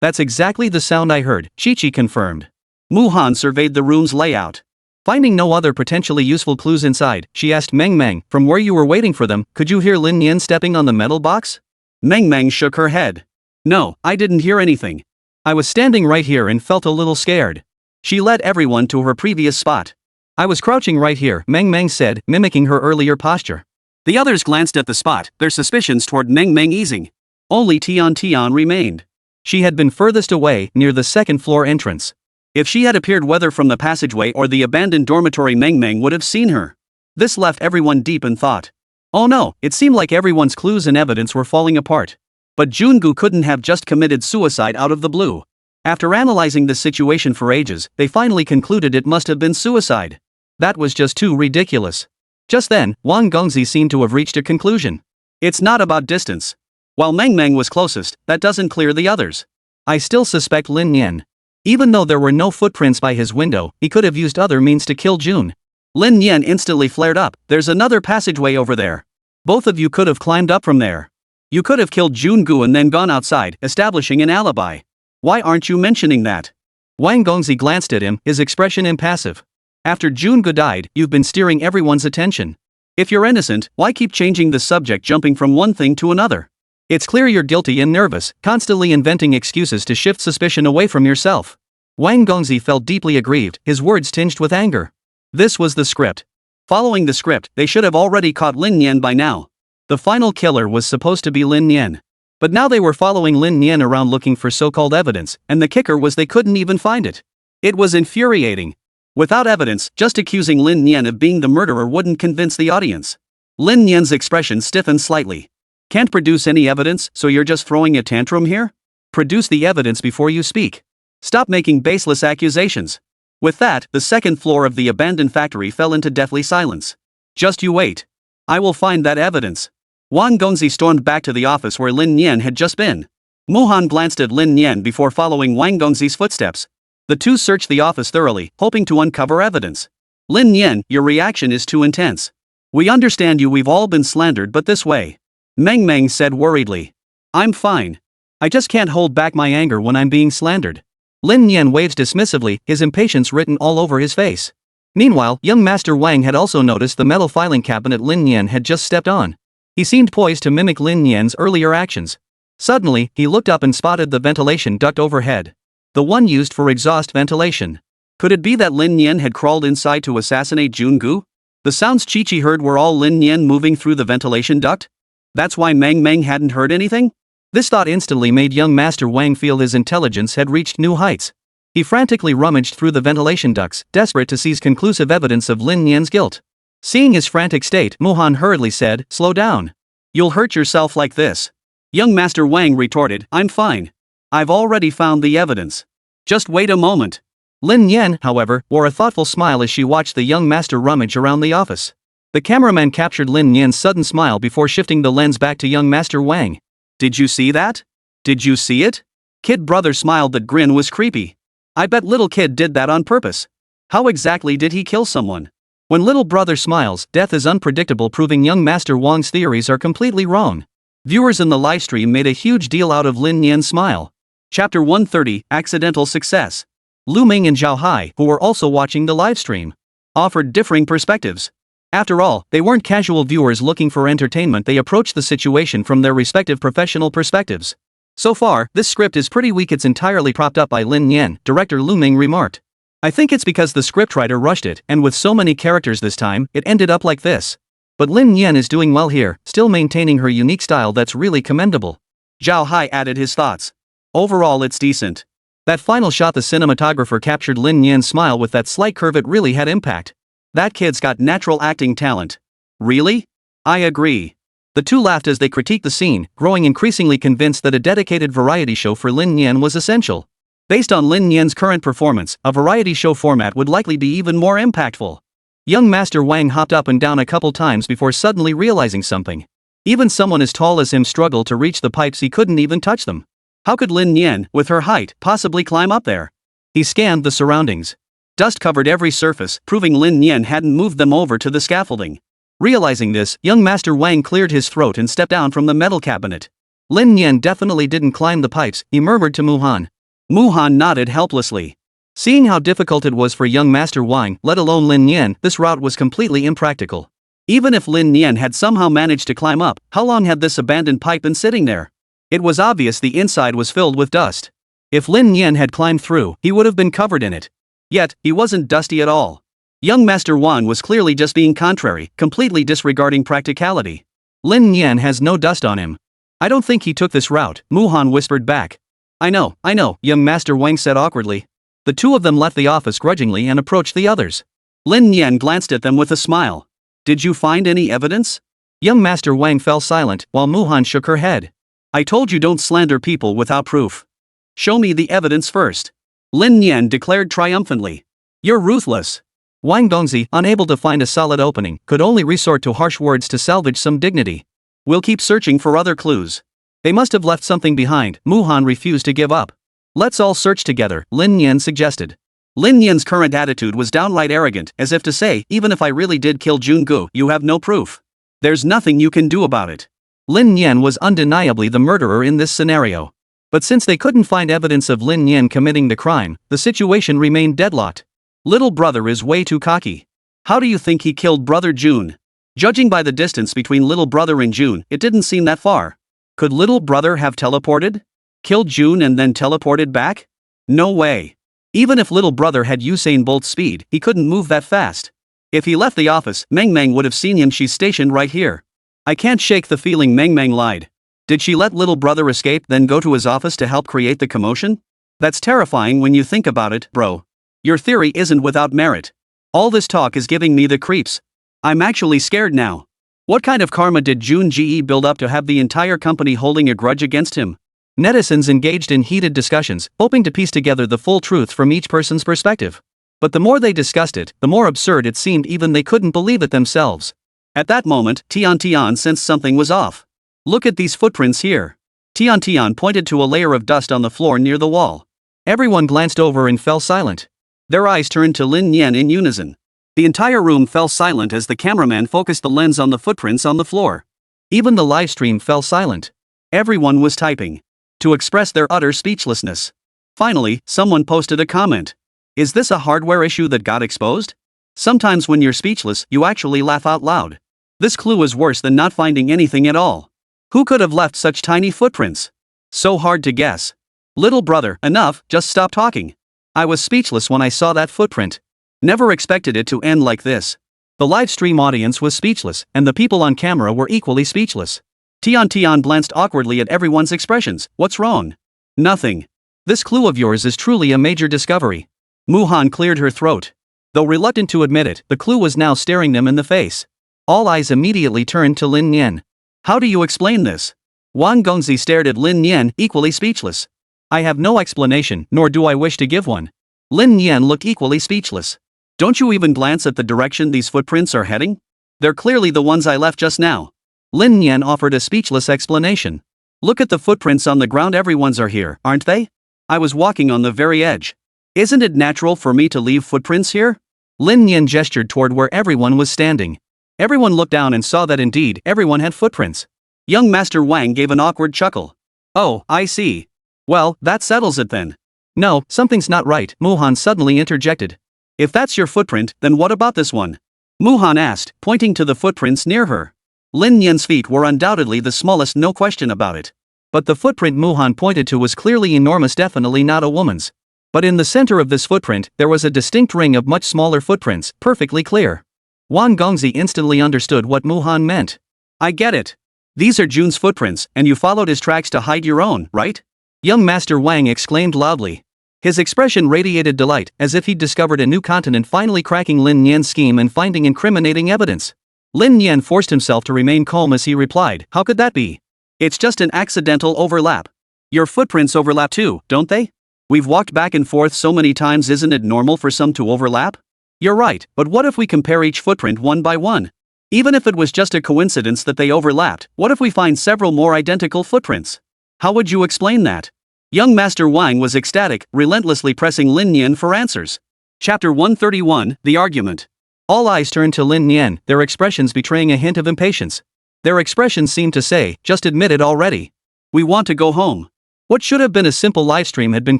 That's exactly the sound I heard, Shichi confirmed. Muhan surveyed the room's layout. Finding no other potentially useful clues inside, she asked Meng Meng, from where you were waiting for them, could you hear Lin Nian stepping on the metal box? Meng Meng shook her head. No, I didn't hear anything. I was standing right here and felt a little scared. She led everyone to her previous spot. I was crouching right here, Meng Meng said, mimicking her earlier posture. The others glanced at the spot, their suspicions toward Meng Meng easing. Only Tian remained. She had been furthest away, near the second-floor entrance. If she had appeared whether from the passageway or the abandoned dormitory, Meng Meng would have seen her. This left everyone deep in thought. Oh no, it seemed like everyone's clues and evidence were falling apart. But Jungu couldn't have just committed suicide out of the blue. After analyzing the situation for ages, they finally concluded it must have been suicide. That was just too ridiculous. Just then, Wang Gongzi seemed to have reached a conclusion. It's not about distance. While Meng Meng was closest, that doesn't clear the others. I still suspect Lin Nian. Even though there were no footprints by his window, he could have used other means to kill June. Lin Nian instantly flared up, there's another passageway over there. Both of you could have climbed up from there. You could have killed Jungu and then gone outside, establishing an alibi. Why aren't you mentioning that? Wang Gongzi glanced at him, his expression impassive. After Jungu died, you've been steering everyone's attention. If you're innocent, why keep changing the subject, jumping from one thing to another? It's clear you're guilty and nervous, constantly inventing excuses to shift suspicion away from yourself. Wang Gongzi felt deeply aggrieved, his words tinged with anger. This was the script. Following the script, they should have already caught Lin Nian by now. The final killer was supposed to be Lin Nian. But now they were following Lin Nian around looking for so-called evidence, and the kicker was they couldn't even find it. It was infuriating. Without evidence, just accusing Lin Nian of being the murderer wouldn't convince the audience. Lin Nian's expression stiffened slightly. Can't produce any evidence, so you're just throwing a tantrum here? Produce the evidence before you speak. Stop making baseless accusations. With that, the second floor of the abandoned factory fell into deathly silence. Just you wait. I will find that evidence. Wang Gongzi stormed back to the office where Lin Nian had just been. Muhan glanced at Lin Nian before following Wang Gongzi's footsteps. The two searched the office thoroughly, hoping to uncover evidence. Lin Nian, your reaction is too intense. We understand you, we've all been slandered, but this way. Meng Meng said worriedly. I'm fine. I just can't hold back my anger when I'm being slandered. Lin Nian waves dismissively, his impatience written all over his face. Meanwhile, young Master Wang had also noticed the metal filing cabinet Lin Nian had just stepped on. He seemed poised to mimic Lin Nian's earlier actions. Suddenly, he looked up and spotted the ventilation duct overhead. The one used for exhaust ventilation. Could it be that Lin Nian had crawled inside to assassinate Jungu? The sounds Chi heard were all Lin Nian moving through the ventilation duct? That's why Meng Meng hadn't heard anything? This thought instantly made young Master Wang feel his intelligence had reached new heights. He frantically rummaged through the ventilation ducts, desperate to seize conclusive evidence of Lin Nian's guilt. Seeing his frantic state, Muhan hurriedly said, slow down. You'll hurt yourself like this. Young Master Wang retorted, I'm fine. I've already found the evidence. Just wait a moment. Lin Nian, however, wore a thoughtful smile as she watched the young master rummage around the office. The cameraman captured Lin Nian's sudden smile before shifting the lens back to young Master Wang. Did you see that? Did you see it? Kid brother smiled. That grin was creepy. I bet little kid did that on purpose. How exactly did he kill someone? When little brother smiles, death is unpredictable, proving young Master Wang's theories are completely wrong. Viewers in the livestream made a huge deal out of Lin Nian's smile. Chapter 130, Accidental Success. Lu Ming and Zhao Hai, who were also watching the livestream, offered differing perspectives. After all, they weren't casual viewers looking for entertainment, they approached the situation from their respective professional perspectives. So far, this script is pretty weak, it's entirely propped up by Lin Nian, director Lu Ming remarked. I think it's because the scriptwriter rushed it, and with so many characters this time, it ended up like this. But Lin Nian is doing well here, still maintaining her unique style that's really commendable. Zhao Hai added his thoughts. Overall it's decent. That final shot, the cinematographer captured Lin Nian's smile with that slight curve, it really had impact. That kid's got natural acting talent. Really? I agree. The two laughed as they critiqued the scene, growing increasingly convinced that a dedicated variety show for Lin Nian was essential. Based on Lin Nian's current performance, a variety show format would likely be even more impactful. Young Master Wang hopped up and down a couple times before suddenly realizing something. Even someone as tall as him struggled to reach the pipes. He couldn't even touch them. How could Lin Nian, with her height, possibly climb up there? He scanned the surroundings. Dust covered every surface, proving Lin Nian hadn't moved them over to the scaffolding. Realizing this, young Master Wang cleared his throat and stepped down from the metal cabinet. Lin Nian definitely didn't climb the pipes, he murmured to Muhan. Muhan nodded helplessly. Seeing how difficult it was for young Master Wang, let alone Lin Nian, this route was completely impractical. Even if Lin Nian had somehow managed to climb up, how long had this abandoned pipe been sitting there? It was obvious the inside was filled with dust. If Lin Nian had climbed through, he would have been covered in it. Yet, he wasn't dusty at all. Young Master Wang was clearly just being contrary, completely disregarding practicality. Lin Nian has no dust on him. I don't think he took this route, Muhan whispered back. I know, young Master Wang said awkwardly. The two of them left the office grudgingly and approached the others. Lin Nian glanced at them with a smile. Did you find any evidence? Young Master Wang fell silent, while Muhan shook her head. I told you don't slander people without proof. Show me the evidence first. Lin Nian declared triumphantly. You're ruthless. Wang Dongzi, unable to find a solid opening, could only resort to harsh words to salvage some dignity. We'll keep searching for other clues. They must have left something behind. Muhan refused to give up. Let's all search together, Lin Nian suggested. Lin Nian's current attitude was downright arrogant, as if to say, even if I really did kill Jungu, you have no proof. There's nothing you can do about it. Lin Nian was undeniably the murderer in this scenario. But since they couldn't find evidence of Lin Nian committing the crime, the situation remained deadlocked. Little brother is way too cocky. How do you think he killed brother June? Judging by the distance between little brother and June, it didn't seem that far. Could little brother have teleported? Killed June and then teleported back? No way. Even if little brother had Usain Bolt's speed, he couldn't move that fast. If he left the office, Meng Meng would have seen him. She's stationed right here. I can't shake the feeling Meng Meng lied. Did she let little brother escape then go to his office to help create the commotion? That's terrifying when you think about it, bro. Your theory isn't without merit. All this talk is giving me the creeps. I'm actually scared now. What kind of karma did Jun Ge build up to have the entire company holding a grudge against him? Netizens engaged in heated discussions, hoping to piece together the full truth from each person's perspective. But the more they discussed it, the more absurd it seemed. Even they couldn't believe it themselves. At that moment, Tian sensed something was off. Look at these footprints here. Tian pointed to a layer of dust on the floor near the wall. Everyone glanced over and fell silent. Their eyes turned to Lin Nian in unison. The entire room fell silent as the cameraman focused the lens on the footprints on the floor. Even the livestream fell silent. Everyone was typing to express their utter speechlessness. Finally, someone posted a comment. Is this a hardware issue that got exposed? Sometimes when you're speechless, you actually laugh out loud. This clue is worse than not finding anything at all. Who could have left such tiny footprints? So hard to guess. Little brother, enough, just stop talking. I was speechless when I saw that footprint. Never expected it to end like this. The live stream audience was speechless, and the people on camera were equally speechless. Tian glanced awkwardly at everyone's expressions. What's wrong? Nothing. This clue of yours is truly a major discovery. Muhan cleared her throat. Though reluctant to admit it, the clue was now staring them in the face. All eyes immediately turned to Lin Nian. How do you explain this? Wang Gongzi stared at Lin Nian, equally speechless. I have no explanation, nor do I wish to give one. Lin Nian looked equally speechless. Don't you even glance at the direction these footprints are heading? They're clearly the ones I left just now. Lin Nian offered a speechless explanation. Look at the footprints on the ground. Everyone's are here, aren't they? I was walking on the very edge. Isn't it natural for me to leave footprints here? Lin Nian gestured toward where everyone was standing. Everyone looked down and saw that indeed everyone had footprints. Young Master Wang gave an awkward chuckle. Oh, I see. Well, that settles it then. No, something's not right, Muhan suddenly interjected. If that's your footprint, then what about this one? Muhan asked, pointing to the footprints near her. Lin Nian's feet were undoubtedly the smallest, no question about it. But the footprint Muhan pointed to was clearly enormous, definitely not a woman's. But in the center of this footprint, there was a distinct ring of much smaller footprints, perfectly clear. Wang Gongzi instantly understood what Muhan meant. I get it. These are Jun's footprints, and you followed his tracks to hide your own, right? Young Master Wang exclaimed loudly. His expression radiated delight, as if he'd discovered a new continent, finally cracking Lin Nian's scheme and finding incriminating evidence. Lin Nian forced himself to remain calm as he replied, how could that be? It's just an accidental overlap. Your footprints overlap too, don't they? We've walked back and forth so many times, isn't it normal for some to overlap? You're right, but what if we compare each footprint one by one? Even if it was just a coincidence that they overlapped, what if we find several more identical footprints? How would you explain that? Young Master Wang was ecstatic, relentlessly pressing Lin Nian for answers. Chapter 131, The Argument. All eyes turned to Lin Nian, their expressions betraying a hint of impatience. Their expressions seemed to say, just admit it already. We want to go home. What should have been a simple livestream had been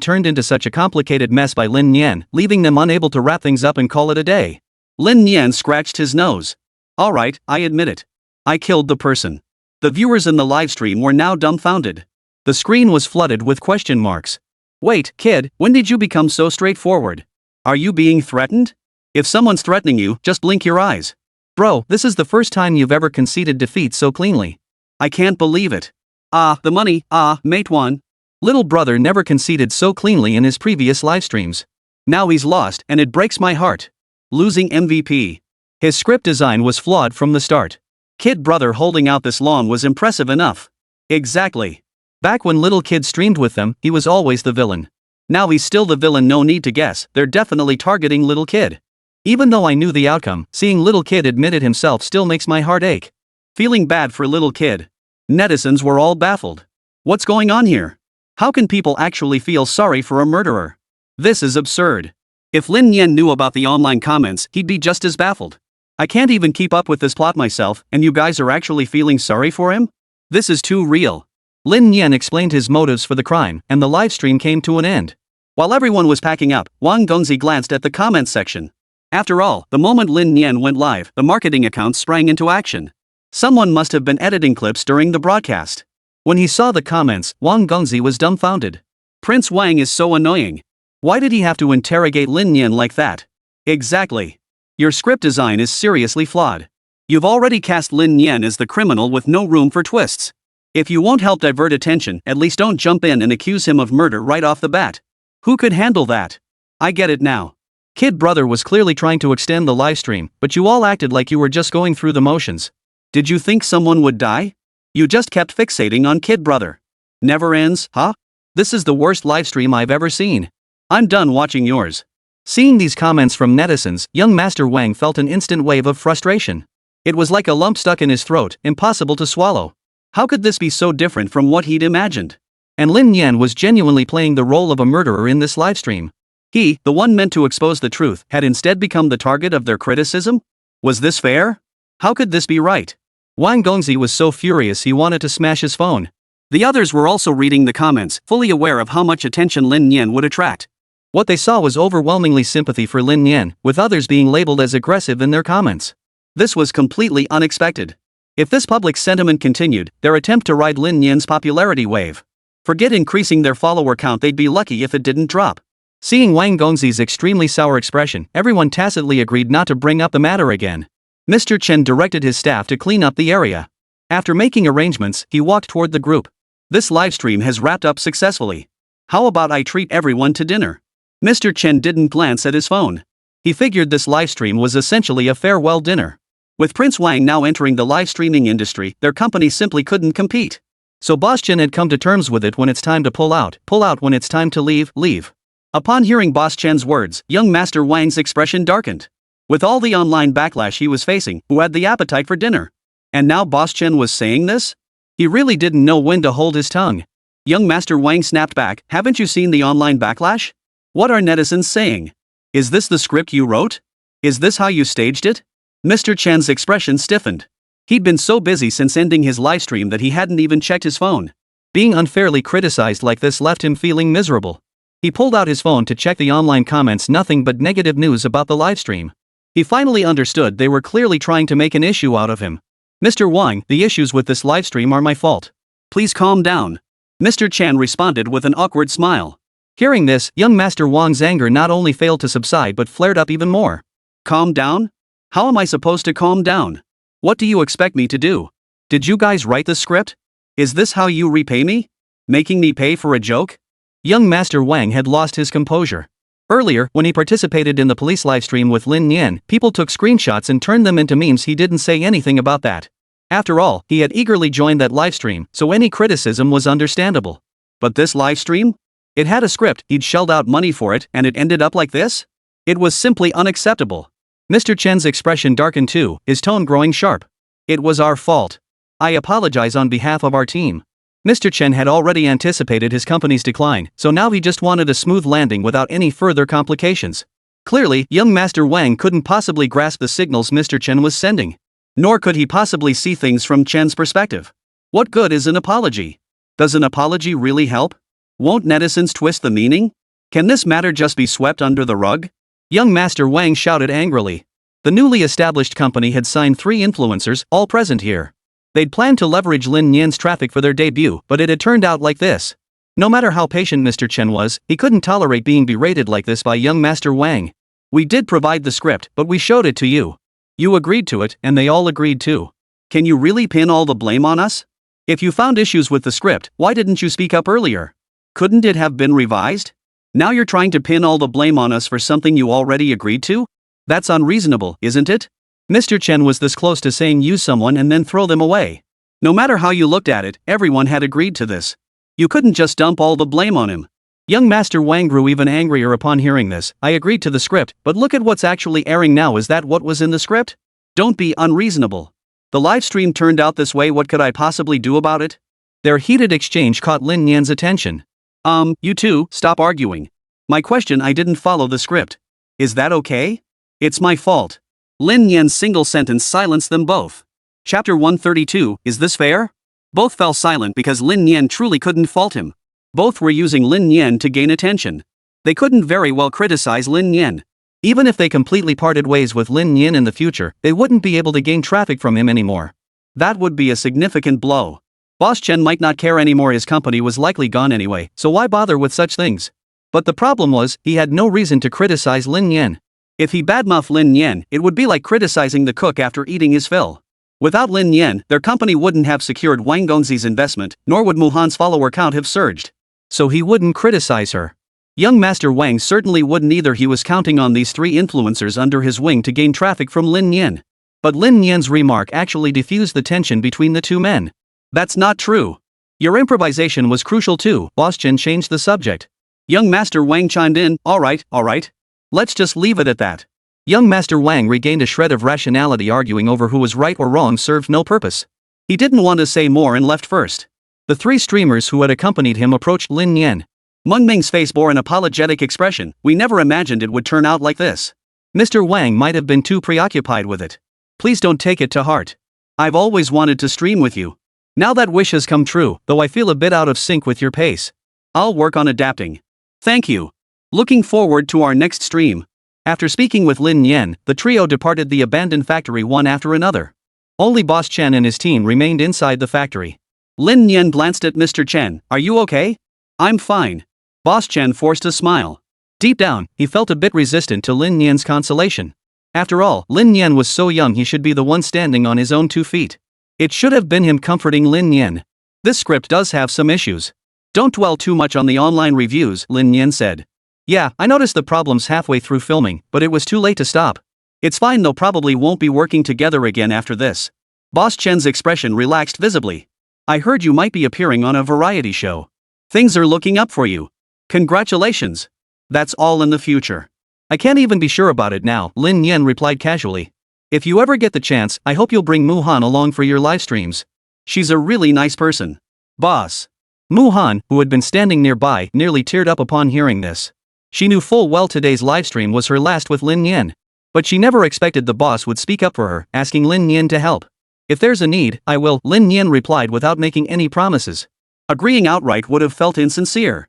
turned into such a complicated mess by Lin Nian, leaving them unable to wrap things up and call it a day. Lin Nian scratched his nose. Alright, I admit it. I killed the person. The viewers in the livestream were now dumbfounded. The screen was flooded with question marks. Wait, kid, when did you become so straightforward? Are you being threatened? If someone's threatening you, just blink your eyes. Bro, this is the first time you've ever conceded defeat so cleanly. I can't believe it. The money, mate one. Little brother never conceded so cleanly in his previous livestreams. Now he's lost, and it breaks my heart. Losing MVP. His script design was flawed from the start. Kid brother holding out this long was impressive enough. Exactly. Back when little kid streamed with them, he was always the villain. Now he's still the villain, no need to guess, they're definitely targeting little kid. Even though I knew the outcome, seeing little kid admit it himself still makes my heart ache. Feeling bad for little kid. Netizens were all baffled. What's going on here? How can people actually feel sorry for a murderer? This is absurd. If Lin Nian knew about the online comments, he'd be just as baffled. I can't even keep up with this plot myself, and you guys are actually feeling sorry for him? This is too real. Lin Nian explained his motives for the crime, and the livestream came to an end. While everyone was packing up, Wang Gongzi glanced at the comments section. After all, the moment Lin Nian went live, the marketing account sprang into action. Someone must have been editing clips during the broadcast. When he saw the comments, Wang Gongzi was dumbfounded. Prince Wang is so annoying. Why did he have to interrogate Lin Nian like that? Exactly. Your script design is seriously flawed. You've already cast Lin Nian as the criminal with no room for twists. If you won't help divert attention, at least don't jump in and accuse him of murder right off the bat. Who could handle that? I get it now. Kid brother was clearly trying to extend the livestream, but you all acted like you were just going through the motions. Did you think someone would die? You just kept fixating on kid brother. Never ends, huh? This is the worst livestream I've ever seen. I'm done watching yours. Seeing these comments from netizens, young Master Wang felt an instant wave of frustration. It was like a lump stuck in his throat, impossible to swallow. How could this be so different from what he'd imagined? And Lin Nian was genuinely playing the role of a murderer in this livestream. He, the one meant to expose the truth, had instead become the target of their criticism? Was this fair? How could this be right? Wang Gongzi was so furious he wanted to smash his phone. The others were also reading the comments, fully aware of how much attention Lin Nian would attract. What they saw was overwhelmingly sympathy for Lin Nian, with others being labeled as aggressive in their comments. This was completely unexpected. If this public sentiment continued, their attempt to ride Lin Nian's popularity wave. Forget increasing their follower count, they'd be lucky if it didn't drop. Seeing Wang Gongzi's extremely sour expression, everyone tacitly agreed not to bring up the matter again. Mr. Chen directed his staff to clean up the area. After making arrangements, he walked toward the group. This livestream has wrapped up successfully. How about I treat everyone to dinner? Mr. Chen didn't glance at his phone. He figured this livestream was essentially a farewell dinner. With Prince Wang now entering the live streaming industry, their company simply couldn't compete. So Boss Chen had come to terms with it: when it's time to pull out when it's time to leave, leave. Upon hearing Boss Chen's words, young Master Wang's expression darkened. With all the online backlash he was facing, who had the appetite for dinner? And now Boss Chen was saying this? He really didn't know when to hold his tongue. Young Master Wang snapped back, haven't you seen the online backlash? What are netizens saying? Is this the script you wrote? Is this how you staged it? Mr. Chen's expression stiffened. He'd been so busy since ending his livestream that he hadn't even checked his phone. Being unfairly criticized like this left him feeling miserable. He pulled out his phone to check the online comments, nothing but negative news about the livestream. He finally understood they were clearly trying to make an issue out of him. Mr. Wang, the issues with this livestream are my fault. Please calm down. Mr. Chen responded with an awkward smile. Hearing this, young Master Wang's anger not only failed to subside but flared up even more. Calm down? How am I supposed to calm down? What do you expect me to do? Did you guys write the script? Is this how you repay me? Making me pay for a joke? Young Master Wang had lost his composure. Earlier, when he participated in the police livestream with Lin Nian, people took screenshots and turned them into memes. He didn't say anything about that. After all, he had eagerly joined that livestream, so any criticism was understandable. But this livestream? It had a script, he'd shelled out money for it, and it ended up like this? It was simply unacceptable. Mr. Chen's expression darkened too, his tone growing sharp. It was our fault. I apologize on behalf of our team. Mr. Chen had already anticipated his company's decline, so now he just wanted a smooth landing without any further complications. Clearly, young Master Wang couldn't possibly grasp the signals Mr. Chen was sending. Nor could he possibly see things from Chen's perspective. What good is an apology? Does an apology really help? Won't netizens twist the meaning? Can this matter just be swept under the rug? Young Master Wang shouted angrily. The newly established company had signed 3 influencers, all present here. They'd planned to leverage Lin Nian's traffic for their debut, but it had turned out like this. No matter how patient Mr. Chen was, he couldn't tolerate being berated like this by young Master Wang. We did provide the script, but we showed it to you. You agreed to it, and they all agreed too. Can you really pin all the blame on us? If you found issues with the script, why didn't you speak up earlier? Couldn't it have been revised? Now you're trying to pin all the blame on us for something you already agreed to? That's unreasonable, isn't it? Mr. Chen was this close to saying use someone and then throw them away. No matter how you looked at it, everyone had agreed to this. You couldn't just dump all the blame on him. Young Master Wang grew even angrier upon hearing this. I agreed to the script, but look at what's actually airing now. Is that what was in the script? Don't be unreasonable. The livestream turned out this way, what could I possibly do about it? Their heated exchange caught Lin Nian's attention. You two, stop arguing. My question, I didn't follow the script. Is that okay? It's my fault. Lin Nian's single sentence silenced them both. Chapter 132, is this fair? Both fell silent because Lin Nian truly couldn't fault him. Both were using Lin Nian to gain attention. They couldn't very well criticize Lin Nian. Even if they completely parted ways with Lin Nian in the future, they wouldn't be able to gain traffic from him anymore. That would be a significant blow. Boss Chen might not care anymore, his company was likely gone anyway, so why bother with such things? But the problem was, he had no reason to criticize Lin Nian. If he badmouthed Lin Nian, it would be like criticizing the cook after eating his fill. Without Lin Nian, their company wouldn't have secured Wang Gongzi's investment, nor would Muhan's follower count have surged. So he wouldn't criticize her. Young Master Wang certainly wouldn't either. He was counting on these 3 influencers under his wing to gain traffic from Lin Nian. But Lin Nian's remark actually diffused the tension between the 2 men. That's not true. Your improvisation was crucial too. Boss Chen changed the subject. Young Master Wang chimed in, alright. Let's just leave it at that. Young Master Wang regained a shred of rationality. Arguing over who was right or wrong served no purpose. He didn't want to say more and left first. The 3 streamers who had accompanied him approached Lin Nian. Meng Ming's face bore an apologetic expression. We never imagined it would turn out like this. Mr. Wang might have been too preoccupied with it. Please don't take it to heart. I've always wanted to stream with you. Now that wish has come true, though I feel a bit out of sync with your pace. I'll work on adapting. Thank you. Looking forward to our next stream. After speaking with Lin Nian, the trio departed the abandoned factory one after another. Only Boss Chen and his team remained inside the factory. Lin Nian glanced at Mr. Chen. Are you okay? I'm fine. Boss Chen forced a smile. Deep down, he felt a bit resistant to Lin Nian's consolation. After all, Lin Nian was so young, he should be the one standing on his own 2 feet. It should have been him comforting Lin Nian. This script does have some issues. Don't dwell too much on the online reviews, Lin Nian said. Yeah, I noticed the problems halfway through filming, but it was too late to stop. It's fine, though, probably won't be working together again after this. Boss Chen's expression relaxed visibly. I heard you might be appearing on a variety show. Things are looking up for you. Congratulations. That's all in the future. I can't even be sure about it now, Lin Nian replied casually. If you ever get the chance, I hope you'll bring Muhan along for your live streams. She's a really nice person. Boss. Muhan, who had been standing nearby, nearly teared up upon hearing this. She knew full well today's livestream was her last with Lin Nian. But she never expected the boss would speak up for her, asking Lin Nian to help. If there's a need, I will, Lin Nian replied without making any promises. Agreeing outright would have felt insincere.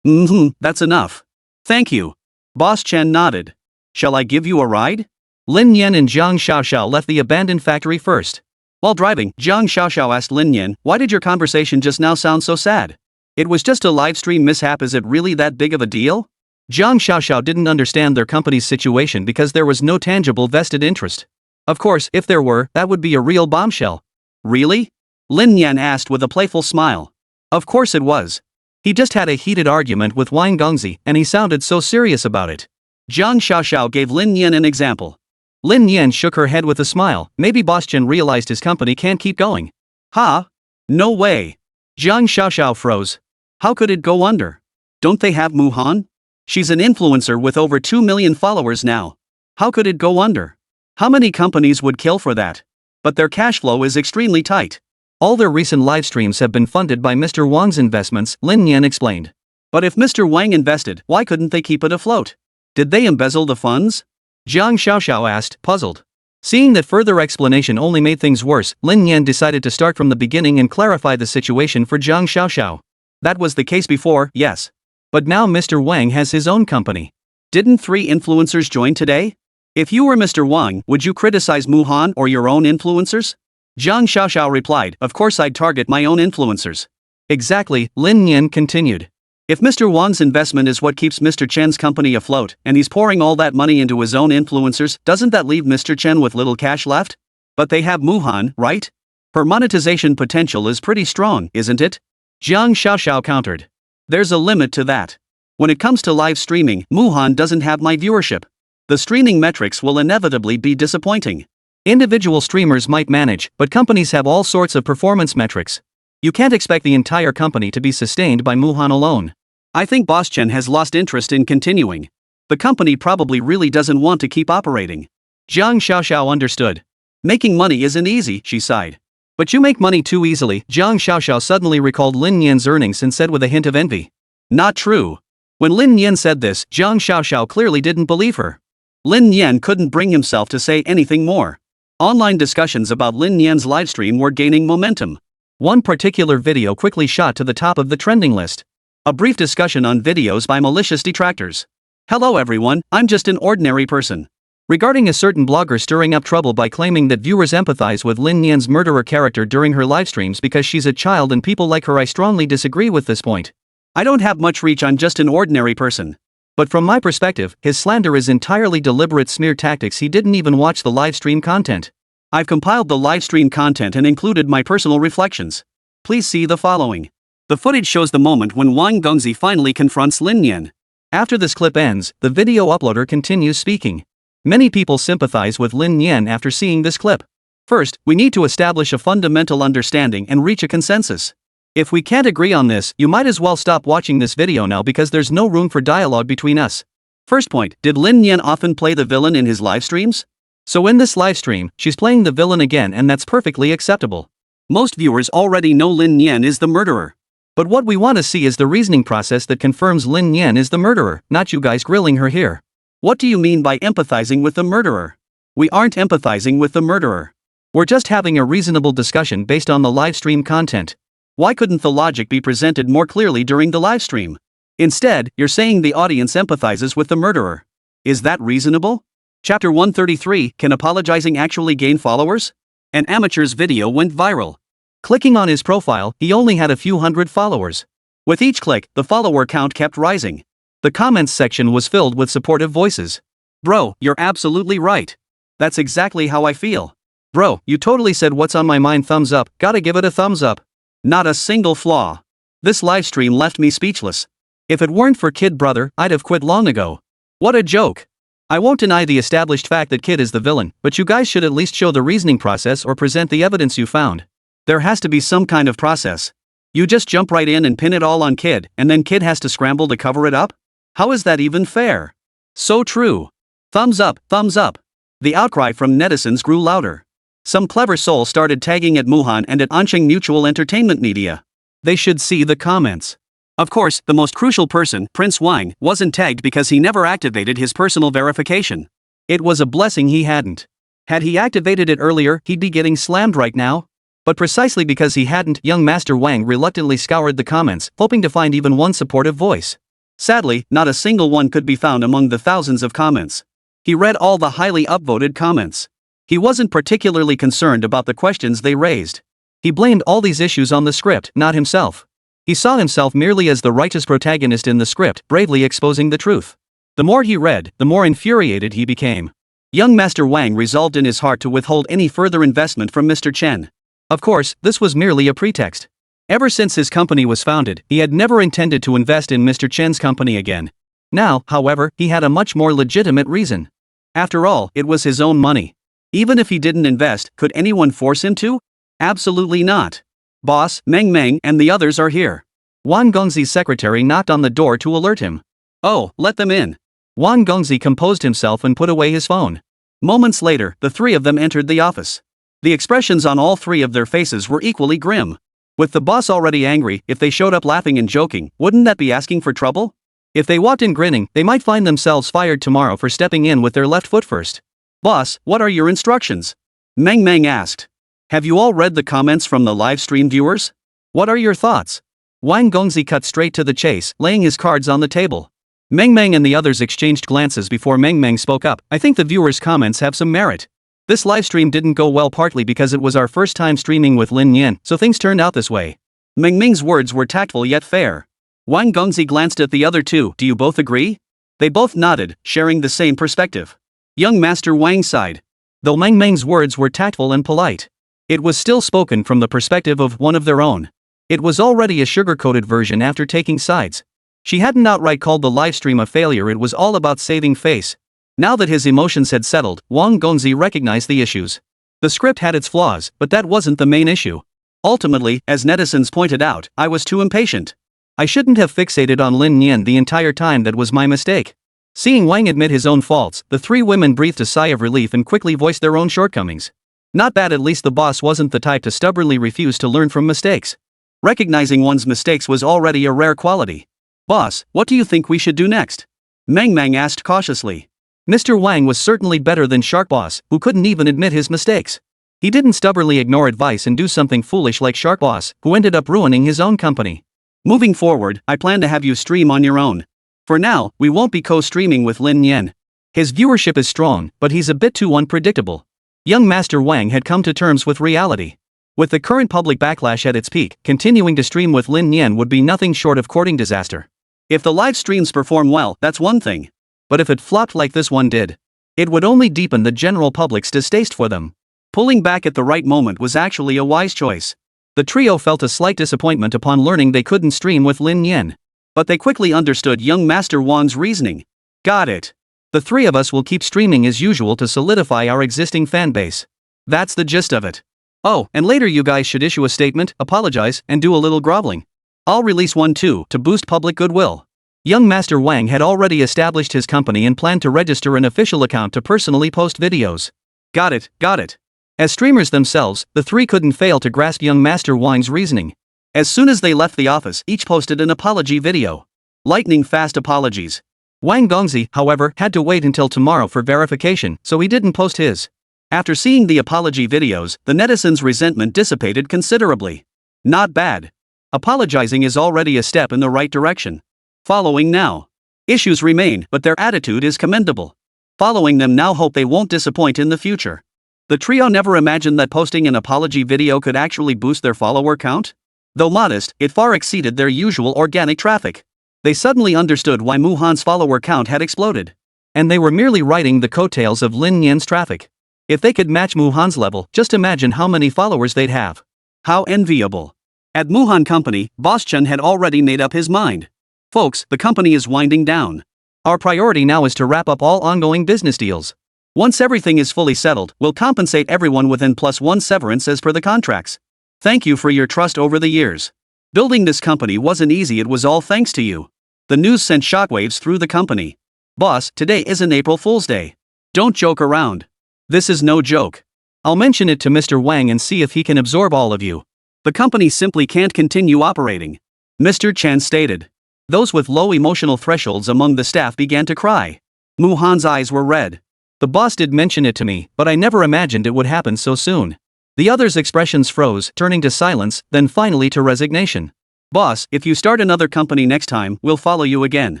That's enough. Thank you. Boss Chen nodded. Shall I give you a ride? Lin Nian and Jiang Xiaoxiao left the abandoned factory first. While driving, Jiang Xiaoxiao asked Lin Nian, why did your conversation just now sound so sad? It was just a livestream mishap, is it really that big of a deal? Jiang Xiaoxiao didn't understand their company's situation because there was no tangible vested interest. Of course, if there were, that would be a real bombshell. Really? Lin Nian asked with a playful smile. Of course it was. He just had a heated argument with Wang Gongzi, and he sounded so serious about it. Jiang Xiaoxiao gave Lin Nian an example. Lin Nian shook her head with a smile. Maybe Boss Chen realized his company can't keep going. Ha? No way. Jiang Xiaoxiao froze. How could it go under? Don't they have Muhan? She's an influencer with over 2 million followers now. How could it go under? How many companies would kill for that? But their cash flow is extremely tight. All their recent live streams have been funded by Mr. Wang's investments, Lin Nian explained. But if Mr. Wang invested, why couldn't they keep it afloat? Did they embezzle the funds? Jiang Xiaoxiao asked, puzzled. Seeing that further explanation only made things worse, Lin Nian decided to start from the beginning and clarify the situation for Jiang Xiaoxiao. That was the case before, yes. But now Mr. Wang has his own company. Didn't 3 influencers join today? If you were Mr. Wang, would you criticize Muhan or your own influencers? Jiang Xiaoxiao replied, of course I'd target my own influencers. Exactly, Lin Nian continued. If Mr. Wang's investment is what keeps Mr. Chen's company afloat, and he's pouring all that money into his own influencers, doesn't that leave Mr. Chen with little cash left? But they have Muhan, right? Her monetization potential is pretty strong, isn't it? Jiang Xiaoxiao countered. There's a limit to that. When it comes to live streaming, Muhan doesn't have my viewership. The streaming metrics will inevitably be disappointing. Individual streamers might manage, but companies have all sorts of performance metrics. You can't expect the entire company to be sustained by Muhan alone. I think Boss Chen has lost interest in continuing. The company probably really doesn't want to keep operating. Jiang Xiaoxiao understood. Making money isn't easy, she sighed. But you make money too easily. Jiang Xiaoxiao suddenly recalled Lin Nian's earnings and said with a hint of envy. Not true. When Lin Nian said this, Jiang Xiaoxiao clearly didn't believe her. Lin Nian couldn't bring himself to say anything more. Online discussions about Lin Nian's livestream were gaining momentum. One particular video quickly shot to the top of the trending list. A brief discussion on videos by malicious detractors. Hello everyone, I'm just an ordinary person. Regarding a certain blogger stirring up trouble by claiming that viewers empathize with Lin Nian's murderer character during her livestreams because she's a child and people like her, I strongly disagree with this point. I don't have much reach, I'm just an ordinary person. But from my perspective, his slander is entirely deliberate smear tactics. He didn't even watch the livestream content. I've compiled the livestream content and included my personal reflections. Please see the following. The footage shows the moment when Wang Gongzi finally confronts Lin Nian. After this clip ends, the video uploader continues speaking. Many people sympathize with Lin Nian after seeing this clip. First, we need to establish a fundamental understanding and reach a consensus. If we can't agree on this, you might as well stop watching this video now because there's no room for dialogue between us. First point, did Lin Nian often play the villain in his live streams? So in this livestream, she's playing the villain again, and that's perfectly acceptable. Most viewers already know Lin Nian is the murderer. But what we want to see is the reasoning process that confirms Lin Nian is the murderer, not you guys grilling her here. What do you mean by empathizing with the murderer? We aren't empathizing with the murderer. We're just having a reasonable discussion based on the livestream content. Why couldn't the logic be presented more clearly during the livestream? Instead, you're saying the audience empathizes with the murderer. Is that reasonable? Chapter 133, Can Apologizing Actually Gain Followers? An amateur's video went viral. Clicking on his profile, he only had a few hundred followers. With each click, the follower count kept rising. The comments section was filled with supportive voices. Bro, you're absolutely right. That's exactly how I feel. Bro, you totally said what's on my mind, thumbs up, gotta give it a thumbs up. Not a single flaw. This livestream left me speechless. If it weren't for Kid Brother, I'd have quit long ago. What a joke. I won't deny the established fact that Kid is the villain, but you guys should at least show the reasoning process or present the evidence you found. There has to be some kind of process. You just jump right in and pin it all on Kid, and then Kid has to scramble to cover it up? How is that even fair? So true. Thumbs up, thumbs up. The outcry from netizens grew louder. Some clever soul started tagging at Muhan and at Ansheng Mutual Entertainment Media. They should see the comments. Of course, the most crucial person, Prince Wang, wasn't tagged because he never activated his personal verification. It was a blessing he hadn't. Had he activated it earlier, he'd be getting slammed right now. But precisely because he hadn't, young Master Wang reluctantly scoured the comments, hoping to find even one supportive voice. Sadly, not a single one could be found among the thousands of comments. He read all the highly upvoted comments. He wasn't particularly concerned about the questions they raised. He blamed all these issues on the script, not himself. He saw himself merely as the righteous protagonist in the script, bravely exposing the truth. The more he read, the more infuriated he became. Young Master Wang resolved in his heart to withhold any further investment from Mr. Chen. Of course, this was merely a pretext. Ever since his company was founded, he had never intended to invest in Mr. Chen's company again. Now, however, he had a much more legitimate reason. After all, it was his own money. Even if he didn't invest, could anyone force him to? Absolutely not. Boss, Meng Meng, and the others are here. Wang Gongzi's secretary knocked on the door to alert him. Oh, let them in. Wang Gongzi composed himself and put away his phone. Moments later, the three of them entered the office. The expressions on all three of their faces were equally grim. With the boss already angry, if they showed up laughing and joking, wouldn't that be asking for trouble? If they walked in grinning, they might find themselves fired tomorrow for stepping in with their left foot first. Boss, what are your instructions? Meng Meng asked. Have you all read the comments from the live stream viewers? What are your thoughts? Wang Gongzi cut straight to the chase, laying his cards on the table. Meng Meng and the others exchanged glances before Meng Meng spoke up. I think the viewers' comments have some merit. This livestream didn't go well partly because it was our first time streaming with Lin Nian, so things turned out this way. Meng Meng's words were tactful yet fair. Wang Gongzi glanced at the other two. Do you both agree? They both nodded, sharing the same perspective. Young Master Wang sighed. Though Meng Meng's words were tactful and polite, it was still spoken from the perspective of one of their own. It was already a sugar-coated version after taking sides. She hadn't outright called the livestream a failure, it was all about saving face. Now that his emotions had settled, Wang Gongzi recognized the issues. The script had its flaws, but that wasn't the main issue. Ultimately, as netizens pointed out, I was too impatient. I shouldn't have fixated on Lin Nian the entire time, that was my mistake. Seeing Wang admit his own faults, the three women breathed a sigh of relief and quickly voiced their own shortcomings. Not bad, at least the boss wasn't the type to stubbornly refuse to learn from mistakes. Recognizing one's mistakes was already a rare quality. Boss, what do you think we should do next? Meng Meng asked cautiously. Mr. Wang was certainly better than Shark Boss, who couldn't even admit his mistakes. He didn't stubbornly ignore advice and do something foolish like Shark Boss, who ended up ruining his own company. Moving forward, I plan to have you stream on your own. For now, we won't be co-streaming with Lin Nian. His viewership is strong, but he's a bit too unpredictable. Young Master Wang had come to terms with reality. With the current public backlash at its peak, continuing to stream with Lin Nian would be nothing short of courting disaster. If the live streams perform well, that's one thing. But if it flopped like this one did, it would only deepen the general public's distaste for them. Pulling back at the right moment was actually a wise choice. The trio felt a slight disappointment upon learning they couldn't stream with Lin Nian. But they quickly understood young Master Wang's reasoning. Got it. The three of us will keep streaming as usual to solidify our existing fanbase. That's the gist of it. Oh, and later you guys should issue a statement, apologize, and do a little groveling. I'll release one too, to boost public goodwill. Young Master Wang had already established his company and planned to register an official account to personally post videos. Got it, got it. As streamers themselves, the three couldn't fail to grasp young Master Wang's reasoning. As soon as they left the office, each posted an apology video. Lightning-fast apologies. Wang Gongzi, however, had to wait until tomorrow for verification, so he didn't post his. After seeing the apology videos, the netizens' resentment dissipated considerably. Not bad. Apologizing is already a step in the right direction. Following now. Issues remain, but their attitude is commendable. Following them now, hope they won't disappoint in the future. The trio never imagined that posting an apology video could actually boost their follower count. Though modest, it far exceeded their usual organic traffic. They suddenly understood why Muhan's follower count had exploded. And they were merely riding the coattails of Lin Nian's traffic. If they could match Muhan's level, just imagine how many followers they'd have. How enviable. At Muhan Company, Boss Chen had already made up his mind. Folks, the company is winding down. Our priority now is to wrap up all ongoing business deals. Once everything is fully settled, we'll compensate everyone with N+1 severance as per the contracts. Thank you for your trust over the years. Building this company wasn't easy, it was all thanks to you. The news sent shockwaves through the company. Boss, today isn't April Fool's Day. Don't joke around. This is no joke. I'll mention it to Mr. Wang and see if he can absorb all of you. The company simply can't continue operating. Mr. Chen stated. Those with low emotional thresholds among the staff began to cry. Muhan's eyes were red. The boss did mention it to me, but I never imagined it would happen so soon. The others' expressions froze, turning to silence, then finally to resignation. Boss, if you start another company next time, we'll follow you again.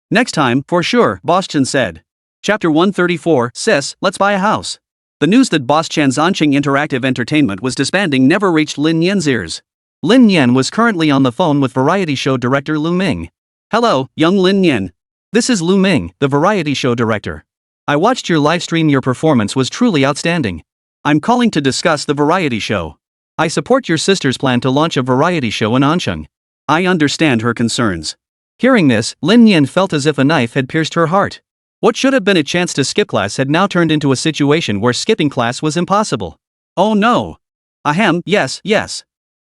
Next time, for sure, Boss Chen said. Chapter 134, Sis, let's buy a house. The news that Boss Chan's Anqing Interactive Entertainment was disbanding never reached Lin Nian's ears. Lin Nian was currently on the phone with variety show director Lu Ming. Hello, young Lin Nian. This is Lu Ming, the variety show director. I watched your livestream, your performance was truly outstanding. I'm calling to discuss the variety show. I support your sister's plan to launch a variety show in Anqing. I understand her concerns. Hearing this, Lin Nian felt as if a knife had pierced her heart. What should have been a chance to skip class had now turned into a situation where skipping class was impossible. Oh no. Ahem, yes.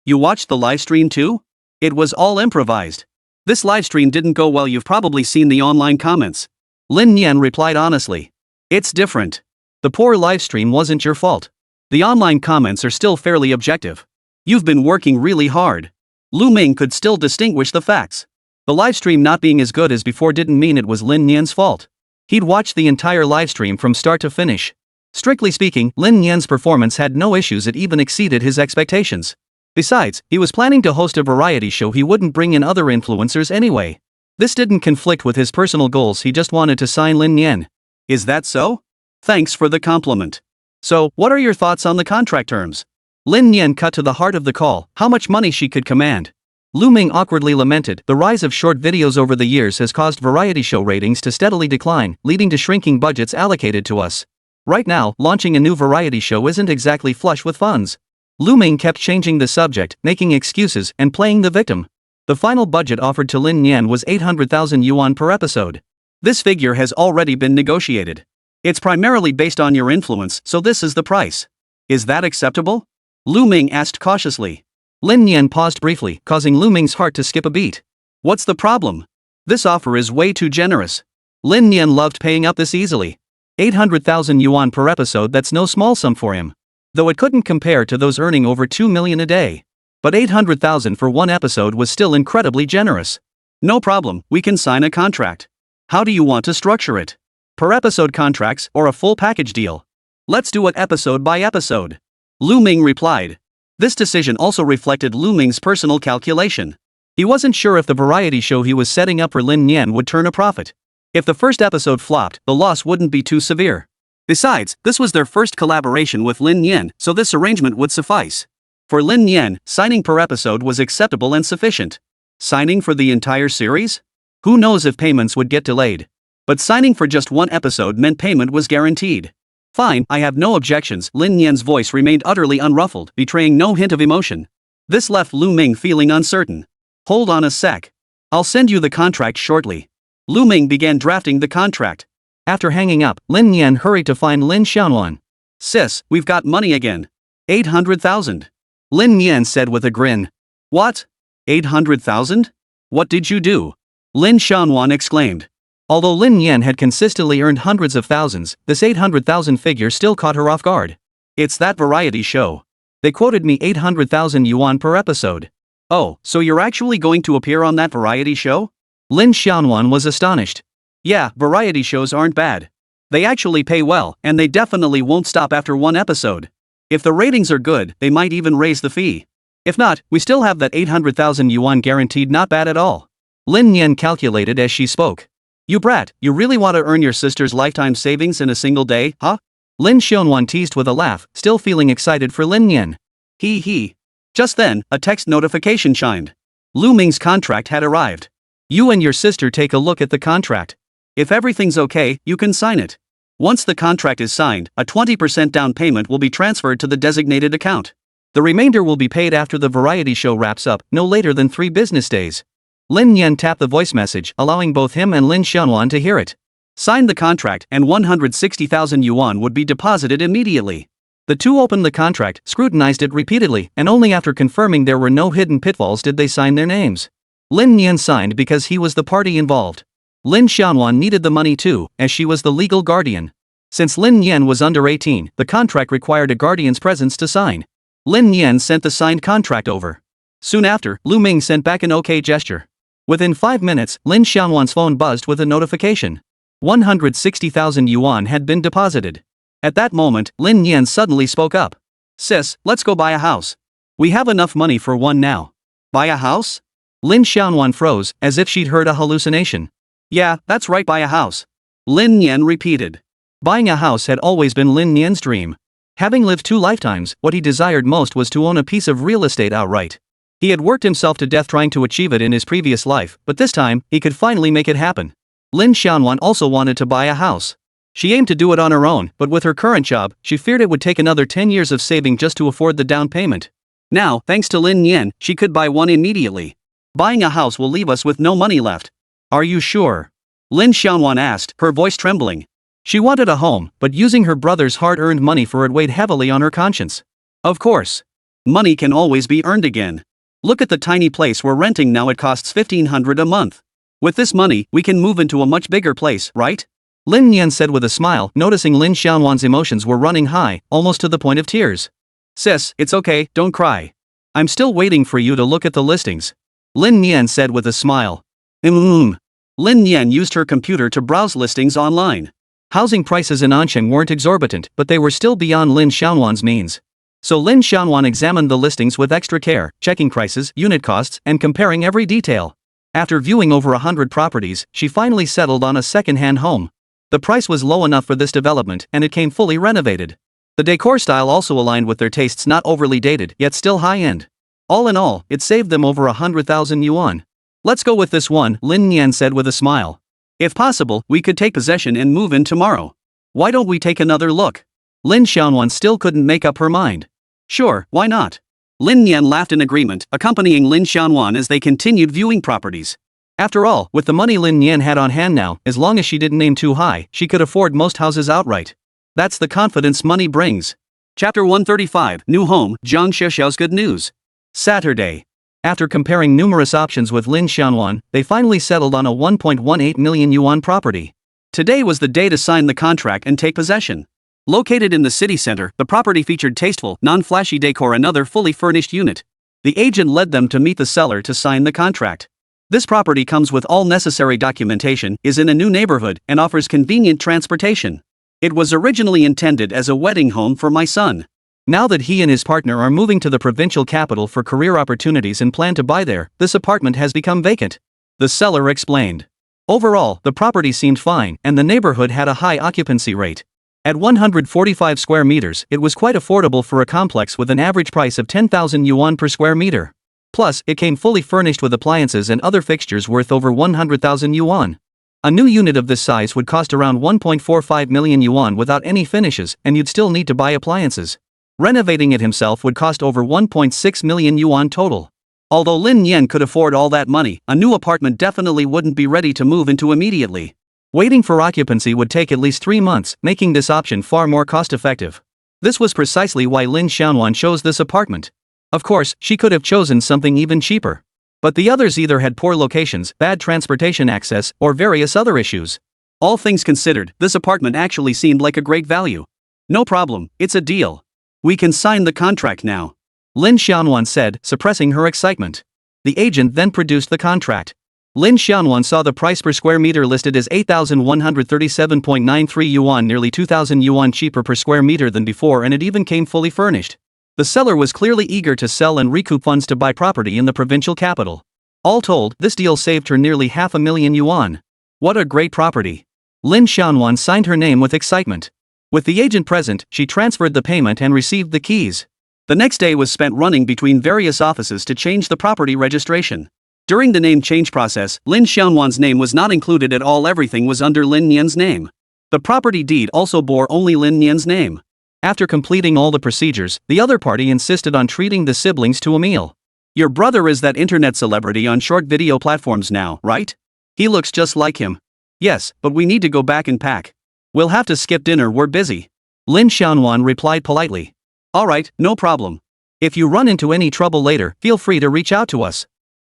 You watched the live stream too? It was all improvised. This livestream didn't go well. You've probably seen the online comments. Lin Nian replied honestly. It's different. The poor livestream wasn't your fault. The online comments are still fairly objective. You've been working really hard. Lu Ming could still distinguish the facts. The livestream not being as good as before didn't mean it was Lin Nian's fault. He'd watched the entire livestream from start to finish. Strictly speaking, Lin Nian's performance had no issues. It even exceeded his expectations. Besides, he was planning to host a variety show. He wouldn't bring in other influencers anyway. This didn't conflict with his personal goals. He just wanted to sign Lin Nian. Is that so? Thanks for the compliment. So, what are your thoughts on the contract terms? Lin Nian cut to the heart of the call, how much money she could command. Lu Ming awkwardly lamented, the rise of short videos over the years has caused variety show ratings to steadily decline, leading to shrinking budgets allocated to us. Right now, launching a new variety show isn't exactly flush with funds. Lu Ming kept changing the subject, making excuses, and playing the victim. The final budget offered to Lin Nian was 800,000 yuan per episode. This figure has already been negotiated. It's primarily based on your influence, so this is the price. Is that acceptable? Lu Ming asked cautiously. Lin Nian paused briefly, causing Lu Ming's heart to skip a beat. What's the problem? This offer is way too generous. Lin Nian loved paying up this easily. 800,000 yuan per episode, that's no small sum for him. Though it couldn't compare to those earning over 2 million a day. But 800,000 for one episode was still incredibly generous. No problem, we can sign a contract. How do you want to structure it? Per episode contracts or a full package deal? Let's do it episode by episode. Lu Ming replied. This decision also reflected Lu Ming's personal calculation. He wasn't sure if the variety show he was setting up for Lin Nian would turn a profit. If the first episode flopped, the loss wouldn't be too severe. Besides, this was their first collaboration with Lin Nian, so this arrangement would suffice. For Lin Nian, signing per episode was acceptable and sufficient. Signing for the entire series? Who knows if payments would get delayed. But signing for just one episode meant payment was guaranteed. Fine, I have no objections. Lin Nian's voice remained utterly unruffled, betraying no hint of emotion. This left Lu Ming feeling uncertain. Hold on a sec. I'll send you the contract shortly. Lu Ming began drafting the contract. After hanging up, Lin Nian hurried to find Lin Xiaonuan. Sis, we've got money again. 800,000. Lin Nian said with a grin. What? 800,000? What did you do? Lin Xiaonuan exclaimed. Although Lin Nian had consistently earned hundreds of thousands, this 800,000 figure still caught her off guard. It's that variety show. They quoted me 800,000 yuan per episode. Oh, so you're actually going to appear on that variety show? Lin Xiaonuan was astonished. Yeah, variety shows aren't bad. They actually pay well, and they definitely won't stop after one episode. If the ratings are good, they might even raise the fee. If not, we still have that 800,000 yuan guaranteed. Not bad at all. Lin Nian calculated as she spoke. You brat, you really want to earn your sister's lifetime savings in a single day, huh? Lin Xiaonuan teased with a laugh, still feeling excited for Lin Nian. He. Just then, a text notification chimed. Lu Ming's contract had arrived. You and your sister take a look at the contract. If everything's okay, you can sign it. Once the contract is signed, a 20% down payment will be transferred to the designated account. The remainder will be paid after the variety show wraps up, no later than 3 business days. Lin Nian tapped the voice message, allowing both him and Lin Xiaonuan to hear it. Signed the contract, and 160,000 yuan would be deposited immediately. The two opened the contract, scrutinized it repeatedly, and only after confirming there were no hidden pitfalls did they sign their names. Lin Nian signed because he was the party involved. Lin Xiaonuan needed the money too, as she was the legal guardian. Since Lin Nian was under 18, the contract required a guardian's presence to sign. Lin Nian sent the signed contract over. Soon after, Lu Ming sent back an OK gesture. Within 5 minutes, Lin Xiaonuan's phone buzzed with a notification. 160,000 yuan had been deposited. At that moment, Lin Nian suddenly spoke up. Sis, let's go buy a house. We have enough money for one now. Buy a house? Lin Xiaonuan froze, as if she'd heard a hallucination. Yeah, that's right, buy a house. Lin Nian repeated. Buying a house had always been Lin Nian's dream. Having lived 2 lifetimes, what he desired most was to own a piece of real estate outright. He had worked himself to death trying to achieve it in his previous life, but this time, he could finally make it happen. Lin Xiaonuan also wanted to buy a house. She aimed to do it on her own, but with her current job, she feared it would take another 10 years of saving just to afford the down payment. Now, thanks to Lin Nian, she could buy one immediately. Buying a house will leave us with no money left. Are you sure? Lin Xiaonuan asked, her voice trembling. She wanted a home, but using her brother's hard-earned money for it weighed heavily on her conscience. Of course. Money can always be earned again. Look at the tiny place we're renting now, it costs 1,500 a month. With this money, we can move into a much bigger place, right? Lin Nian said with a smile, noticing Lin Xiaowan's emotions were running high, almost to the point of tears. Sis, it's okay, don't cry. I'm still waiting for you to look at the listings. Lin Nian said with a smile. Lin Nian used her computer to browse listings online. Housing prices in Ansheng weren't exorbitant, but they were still beyond Lin Xiaowan's means. So Lin Xiaowan examined the listings with extra care, checking prices, unit costs, and comparing every detail. After viewing over 100 properties, she finally settled on a second-hand home. The price was low enough for this development, and it came fully renovated. The decor style also aligned with their tastes, not overly dated, yet still high-end. All in all, it saved them over 100,000 yuan. Let's go with this one, Lin Nian said with a smile. If possible, we could take possession and move in tomorrow. Why don't we take another look? Lin Xiaowan still couldn't make up her mind. Sure, why not? Lin Nian laughed in agreement, accompanying Lin Xiaowan as they continued viewing properties. After all, with the money Lin Nian had on hand now, as long as she didn't aim too high, she could afford most houses outright. That's the confidence money brings. Chapter 135, New Home, Zhang Xiaoxiao's Good News. Saturday. After comparing numerous options with Lin Xiaowan, they finally settled on a 1.18 million yuan property. Today was the day to sign the contract and take possession. Located in the city center, the property featured tasteful, non-flashy decor and another fully furnished unit. The agent led them to meet the seller to sign the contract. This property comes with all necessary documentation, is in a new neighborhood, and offers convenient transportation. It was originally intended as a wedding home for my son. Now that he and his partner are moving to the provincial capital for career opportunities and plan to buy there, this apartment has become vacant. The seller explained. Overall, the property seemed fine, and the neighborhood had a high occupancy rate. At 145 square meters, it was quite affordable for a complex with an average price of 10,000 yuan per square meter. Plus, it came fully furnished with appliances and other fixtures worth over 100,000 yuan. A new unit of this size would cost around 1.45 million yuan without any finishes, and you'd still need to buy appliances. Renovating it himself would cost over 1.6 million yuan total. Although Lin Nian could afford all that money, a new apartment definitely wouldn't be ready to move into immediately. Waiting for occupancy would take at least 3 months, making this option far more cost-effective. This was precisely why Lin Xiaowan chose this apartment. Of course, she could have chosen something even cheaper. But the others either had poor locations, bad transportation access, or various other issues. All things considered, this apartment actually seemed like a great value. No problem, it's a deal. We can sign the contract now. Lin Xiaowan said, suppressing her excitement. The agent then produced the contract. Lin Xiaowan saw the price per square meter listed as 8,137.93 yuan, nearly 2,000 yuan cheaper per square meter than before, and it even came fully furnished. The seller was clearly eager to sell and recoup funds to buy property in the provincial capital. All told, this deal saved her nearly 500,000 yuan. What a great property. Lin Xiaowan signed her name with excitement. With the agent present, she transferred the payment and received the keys. The next day was spent running between various offices to change the property registration. During the name change process, Lin Xiaowan's name was not included at all, everything was under Lin Nian's name. The property deed also bore only Lin Nian's name. After completing all the procedures, the other party insisted on treating the siblings to a meal. Your brother is that internet celebrity on short video platforms now, right? He looks just like him. Yes, but we need to go back and pack. We'll have to skip dinner, we're busy. Lin Xiaowan replied politely. Alright, no problem. If you run into any trouble later, feel free to reach out to us.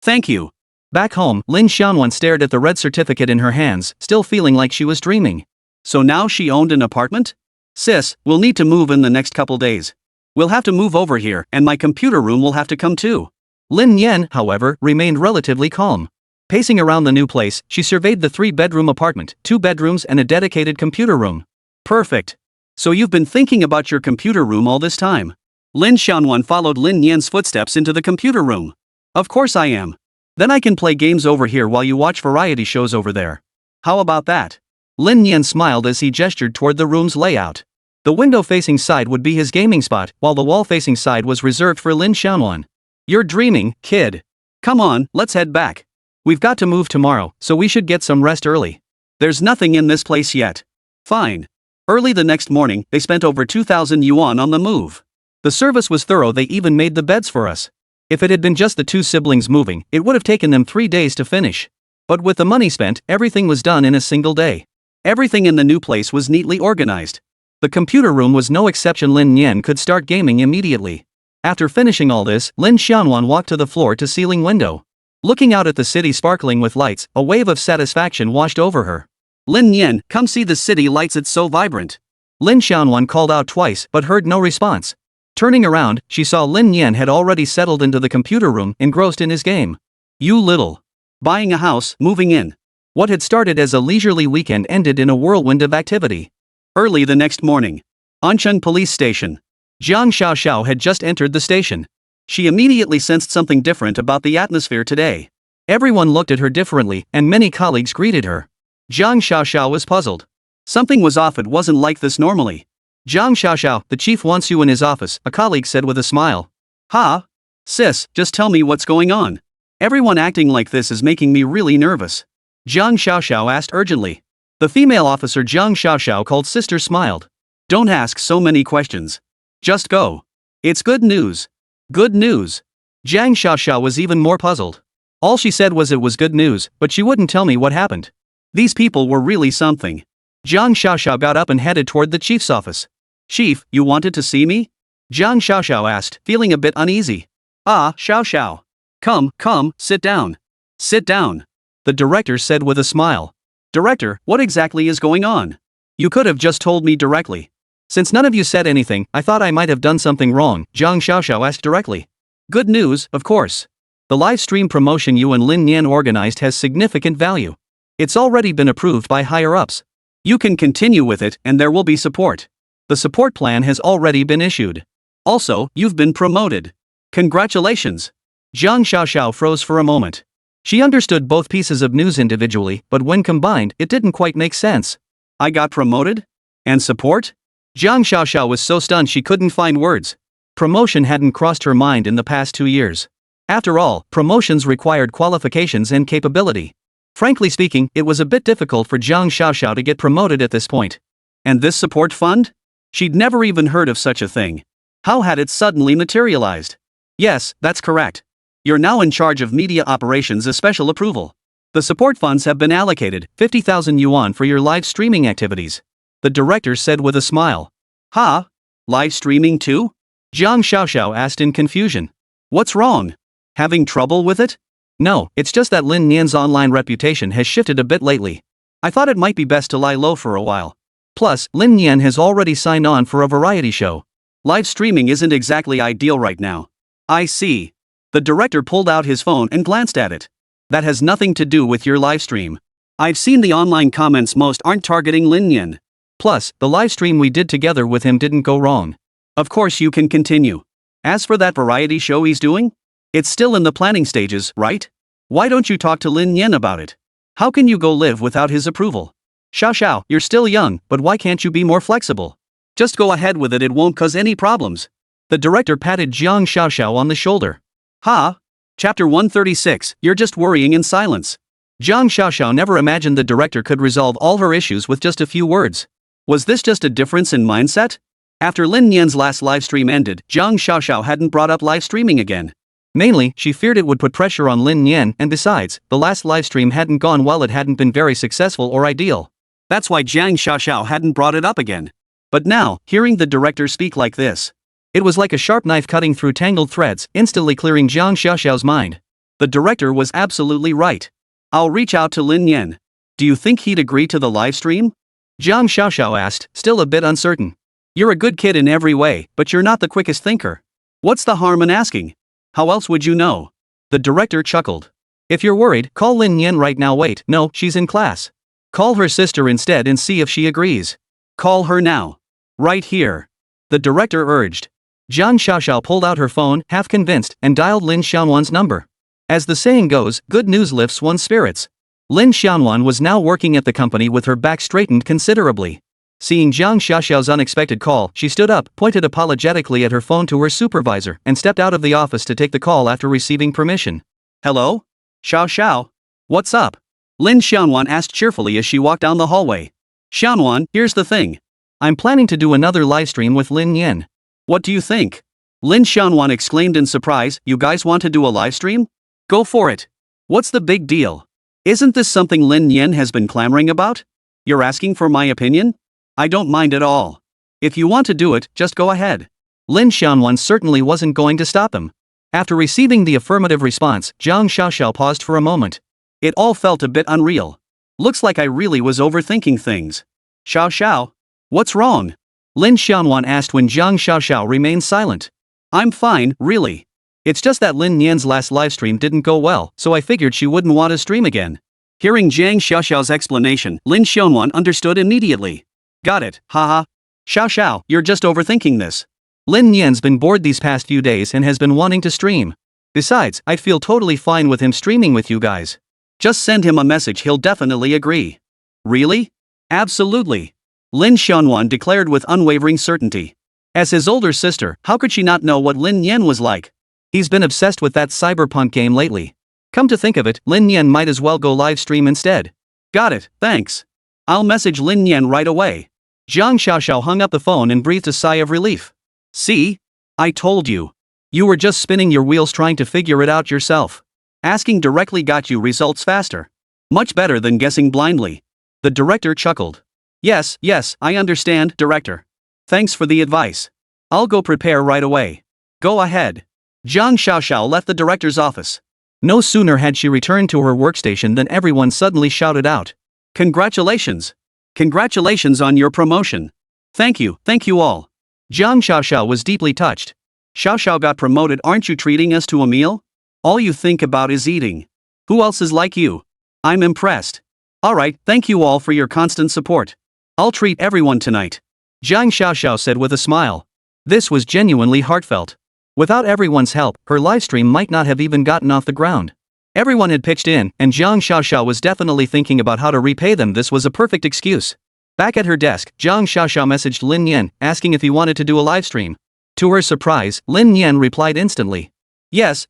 Thank you. Back home, Lin Xiaowan stared at the red certificate in her hands, still feeling like she was dreaming. So now she owned an apartment? Sis, we'll need to move in the next couple days. We'll have to move over here, and my computer room will have to come too. Lin Nian, however, remained relatively calm. Pacing around the new place, she surveyed the 3-bedroom apartment, 2 bedrooms and a dedicated computer room. Perfect. So you've been thinking about your computer room all this time? Lin Xiaowan followed Lin Nian's footsteps into the computer room. Of course I am. Then I can play games over here while you watch variety shows over there. How about that? Lin Nian smiled as he gestured toward the room's layout. The window-facing side would be his gaming spot, while the wall-facing side was reserved for Lin Xiaowan. You're dreaming, kid. Come on, let's head back. We've got to move tomorrow, so we should get some rest early. There's nothing in this place yet. Fine. Early the next morning, they spent over 2,000 yuan on the move. The service was thorough, they even made the beds for us. If it had been just the 2 siblings moving, it would have taken them 3 days to finish. But with the money spent, everything was done in a single day. Everything in the new place was neatly organized. The computer room was no exception. Lin Nian could start gaming immediately. After finishing all this, Lin Xianwan walked to the floor-to-ceiling window. Looking out at the city sparkling with lights, a wave of satisfaction washed over her. Lin Nian, come see the city lights, it's so vibrant. Lin Xianwan called out twice but heard no response. Turning around, she saw Lin Nian had already settled into the computer room, engrossed in his game. You little. Buying a house, moving in. What had started as a leisurely weekend ended in a whirlwind of activity. Early the next morning. Ancheng Police Station. Jiang Xiaoxiao had just entered the station. She immediately sensed something different about the atmosphere today. Everyone looked at her differently, and many colleagues greeted her. Jiang Xiaoxiao was puzzled. Something was off, it wasn't like this normally. Jiang Xiaoxiao, the chief wants you in his office, a colleague said with a smile. Ha? Sis, just tell me what's going on. Everyone acting like this is making me really nervous. Jiang Xiaoxiao asked urgently. The female officer Jiang Xiaoxiao called sister smiled. Don't ask so many questions. Just go. It's good news. Good news. Jiang Xiaoxiao was even more puzzled. All she said was it was good news, but she wouldn't tell me what happened. These people were really something. Jiang Xiaoxiao got up and headed toward the chief's office. Chief, you wanted to see me? Jiang Xiaoxiao asked, feeling a bit uneasy. Ah, Xiaoxiao. Come, sit down. Sit down. The director said with a smile. Director, what exactly is going on? You could have just told me directly. Since none of you said anything, I thought I might have done something wrong, Jiang Xiaoxiao asked directly. Good news, of course. The live stream promotion you and Lin Nian organized has significant value. It's already been approved by higher-ups. You can continue with it and there will be support. The support plan has already been issued. Also, you've been promoted. Congratulations. Jiang Xiaoxiao froze for a moment. She understood both pieces of news individually, but when combined, it didn't quite make sense. I got promoted? And support? Jiang Xiaoxiao was so stunned she couldn't find words. Promotion hadn't crossed her mind in the past 2 years. After all, promotions required qualifications and capability. Frankly speaking, it was a bit difficult for Jiang Xiaoxiao to get promoted at this point. And this support fund? She'd never even heard of such a thing. How had it suddenly materialized? Yes, that's correct. You're now in charge of media operations, a special approval. The support funds have been allocated, 50,000 yuan for your live streaming activities. The director said with a smile. Ha? Live streaming too? Jiang Xiaoxiao asked in confusion. What's wrong? Having trouble with it? No, it's just that Lin Nian's online reputation has shifted a bit lately. I thought it might be best to lie low for a while. Plus, Lin Nian has already signed on for a variety show. Live streaming isn't exactly ideal right now. I see. The director pulled out his phone and glanced at it. That has nothing to do with your live stream. I've seen the online comments, most aren't targeting Lin Nian. Plus, the live stream we did together with him didn't go wrong. Of course you can continue. As for that variety show he's doing? It's still in the planning stages, right? Why don't you talk to Lin Nian about it? How can you go live without his approval? Xiaoxiao, you're still young, but why can't you be more flexible? Just go ahead with it won't cause any problems. The director patted Jiang Xiaoxiao on the shoulder. Ha? Chapter 136, you're just worrying in silence. Jiang Xiaoxiao never imagined the director could resolve all her issues with just a few words. Was this just a difference in mindset? After Lin Nian's last livestream ended, Jiang Xiaoxiao hadn't brought up live streaming again. Mainly, she feared it would put pressure on Lin Nian, and besides, the last livestream hadn't gone well, it hadn't been very successful or ideal. That's why Jiang Xiaoxiao hadn't brought it up again. But now, hearing the director speak like this, it was like a sharp knife cutting through tangled threads, instantly clearing Jiang Xiaoxiao's mind. The director was absolutely right. I'll reach out to Lin Nian. Do you think he'd agree to the livestream? Jiang Xiaoxiao asked, still a bit uncertain. You're a good kid in every way, but you're not the quickest thinker. What's the harm in asking? How else would you know? The director chuckled. If you're worried, call Lin Nian right now. Wait, no, she's in class. Call her sister instead and see if she agrees. Call her now. Right here. The director urged. Jiang Xiaoxiao pulled out her phone, half convinced, and dialed Lin Xianwan's number. As the saying goes, good news lifts one's spirits. Lin Xianwan was now working at the company with her back straightened considerably. Seeing Jiang Xiaoxiao's unexpected call, she stood up, pointed apologetically at her phone to her supervisor, and stepped out of the office to take the call after receiving permission. Hello? Xiaoxiao? What's up? Lin Xianwan asked cheerfully as she walked down the hallway. Xianwan, here's the thing. I'm planning to do another livestream with Lin Nian. What do you think? Lin Xianwan exclaimed in surprise, you guys want to do a livestream? Go for it. What's the big deal? Isn't this something Lin Nian has been clamoring about? You're asking for my opinion? I don't mind at all. If you want to do it, just go ahead. Lin Xiaonan certainly wasn't going to stop him. After receiving the affirmative response, Zhang Xiaoxiao paused for a moment. It all felt a bit unreal. Looks like I really was overthinking things. Xiao Xiao? What's wrong? Lin Xiaonan asked when Zhang Xiaoxiao remained silent. I'm fine, really. It's just that Lin Nian's last livestream didn't go well, so I figured she wouldn't want to stream again. Hearing Zhang Xiaoxiao's explanation, Lin Xiaonan understood immediately. Got it, haha. Xiao Xiao, you're just overthinking this. Lin Nian's been bored these past few days and has been wanting to stream. Besides, I'd feel totally fine with him streaming with you guys. Just send him a message, he'll definitely agree. Really? Absolutely. Lin Xiaonan declared with unwavering certainty. As his older sister, how could she not know what Lin Nian was like? He's been obsessed with that cyberpunk game lately. Come to think of it, Lin Nian might as well go live stream instead. Got it, thanks. I'll message Lin Nian right away. Zhang Xiaoxiao hung up the phone and breathed a sigh of relief. See? I told you. You were just spinning your wheels trying to figure it out yourself. Asking directly got you results faster. Much better than guessing blindly. The director chuckled. Yes, I understand, director. Thanks for the advice. I'll go prepare right away. Go ahead. Zhang Xiaoxiao left the director's office. No sooner had she returned to her workstation than everyone suddenly shouted out. Congratulations! Congratulations on your promotion. Thank you all. Zhang Xiaoxiao was deeply touched. Xiao Xiao got promoted, aren't you treating us to a meal? All you think about is eating. Who else is like you? I'm impressed. Alright, thank you all for your constant support. I'll treat everyone tonight. Zhang Xiaoxiao said with a smile. This was genuinely heartfelt. Without everyone's help, her livestream might not have even gotten off the ground. Everyone had pitched in, and Zhang Xiaoxiao was definitely thinking about how to repay them. This was a perfect excuse. Back at her desk, Zhang Xiaoxiao messaged Lin Nian, asking if he wanted to do a livestream. To her surprise, Lin Nian replied instantly. Yes.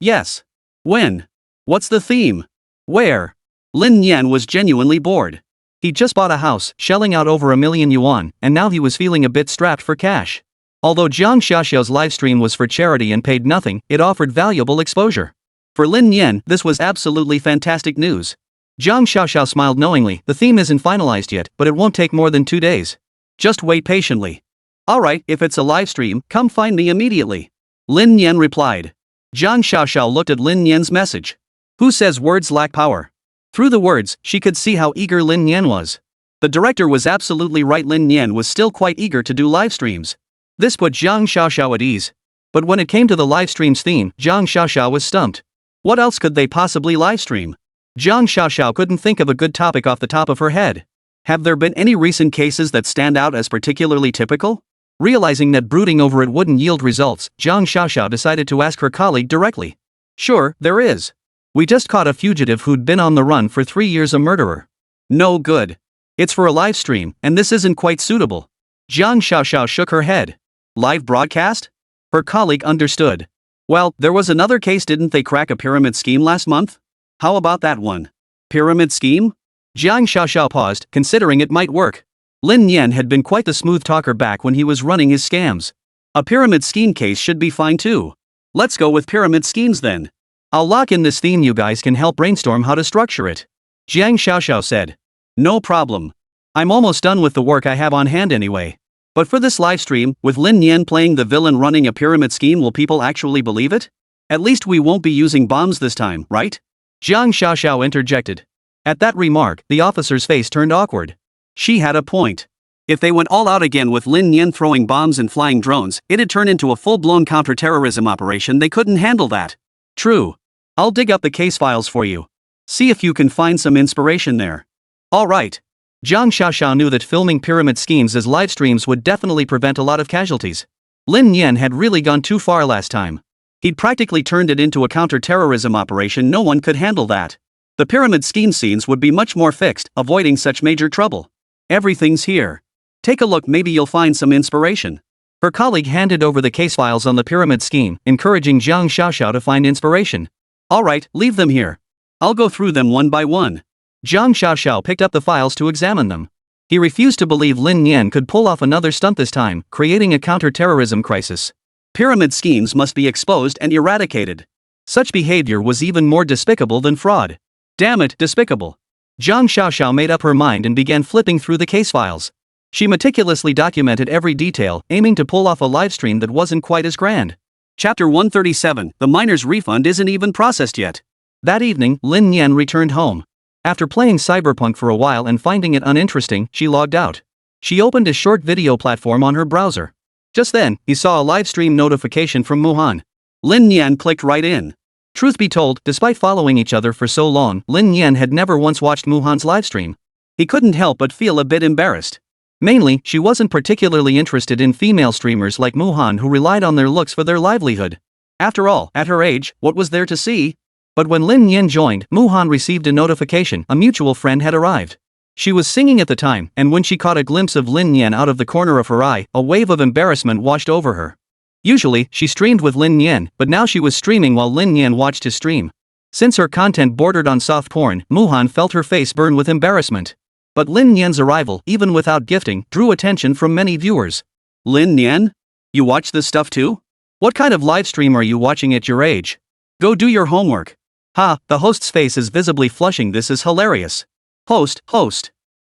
When? What's the theme? Where? Lin Nian was genuinely bored. He just bought a house, shelling out over 1 million yuan, and now he was feeling a bit strapped for cash. Although Zhang Xiaoxiao's livestream was for charity and paid nothing, it offered valuable exposure. For Lin Nian, this was absolutely fantastic news. Zhang Xiaoxiao smiled knowingly. The theme isn't finalized yet, but it won't take more than 2 days. Just wait patiently. Alright, if it's a livestream, come find me immediately. Lin Nian replied. Zhang Xiaoxiao looked at Lin Nian's message. Who says words lack power? Through the words, she could see how eager Lin Nian was. The director was absolutely right. Lin Nian was still quite eager to do livestreams. This put Zhang Xiaoxiao at ease. But when it came to the livestream's theme, Zhang Xiaoxiao was stumped. What else could they possibly livestream? Zhang Xiaoxiao couldn't think of a good topic off the top of her head. Have there been any recent cases that stand out as particularly typical? Realizing that brooding over it wouldn't yield results, Zhang Xiaoxiao decided to ask her colleague directly. Sure, there is. We just caught a fugitive who'd been on the run for 3 years, a murderer. No good. It's for a live stream, and this isn't quite suitable. Zhang Xiaoxiao shook her head. Live broadcast? Her colleague understood. Well, there was another case. Didn't they crack a pyramid scheme last month? How about that one? Pyramid scheme? Zhang Xiaoxiao paused, considering it might work. Lin Nian had been quite the smooth talker back when he was running his scams. A pyramid scheme case should be fine too. Let's go with pyramid schemes then. I'll lock in this theme. You guys can help brainstorm how to structure it. Zhang Xiaoxiao said. No problem. I'm almost done with the work I have on hand anyway. But for this livestream, with Lin Nian playing the villain running a pyramid scheme, will people actually believe it? At least we won't be using bombs this time, right? Zhang Xiaoxiao interjected. At that remark, the officer's face turned awkward. She had a point. If they went all out again with Lin Nian throwing bombs and flying drones, it'd turn into a full-blown counter-terrorism operation. They couldn't handle that. True. I'll dig up the case files for you. See if you can find some inspiration there. Alright. Zhang Xiaoxiao knew that filming pyramid schemes as live streams would definitely prevent a lot of casualties. Lin Nian had really gone too far last time. He'd practically turned it into a counter-terrorism operation. No one could handle that. The pyramid scheme scenes would be much more fixed, avoiding such major trouble. Everything's here. Take a look, maybe you'll find some inspiration. Her colleague handed over the case files on the pyramid scheme, encouraging Zhang Xiaoxiao to find inspiration. Alright, leave them here. I'll go through them one by one. Zhang Xiaoxiao picked up the files to examine them. He refused to believe Lin Nian could pull off another stunt this time, creating a counter-terrorism crisis. Pyramid schemes must be exposed and eradicated. Such behavior was even more despicable than fraud. Damn it, despicable. Zhang Xiaoxiao made up her mind and began flipping through the case files. She meticulously documented every detail, aiming to pull off a livestream that wasn't quite as grand. Chapter 137, The miner's refund isn't even processed yet. That evening, Lin Nian returned home. After playing Cyberpunk for a while and finding it uninteresting, she logged out. She opened a short video platform on her browser. Just then, he saw a livestream notification from Muhan. Lin Nian clicked right in. Truth be told, despite following each other for so long, Lin Nian had never once watched Muhan's livestream. He couldn't help but feel a bit embarrassed. Mainly, she wasn't particularly interested in female streamers like Muhan who relied on their looks for their livelihood. After all, at her age, what was there to see? But when Lin Nian joined, Muhan received a notification: a mutual friend had arrived. She was singing at the time, and when she caught a glimpse of Lin Nian out of the corner of her eye, a wave of embarrassment washed over her. Usually, she streamed with Lin Nian, but now she was streaming while Lin Nian watched his stream. Since her content bordered on soft porn, Muhan felt her face burn with embarrassment. But Lin Nian's arrival, even without gifting, drew attention from many viewers. Lin Nian? You watch this stuff too? What kind of livestream are you watching at your age? Go do your homework. Ha, the host's face is visibly flushing. This is hilarious. Host.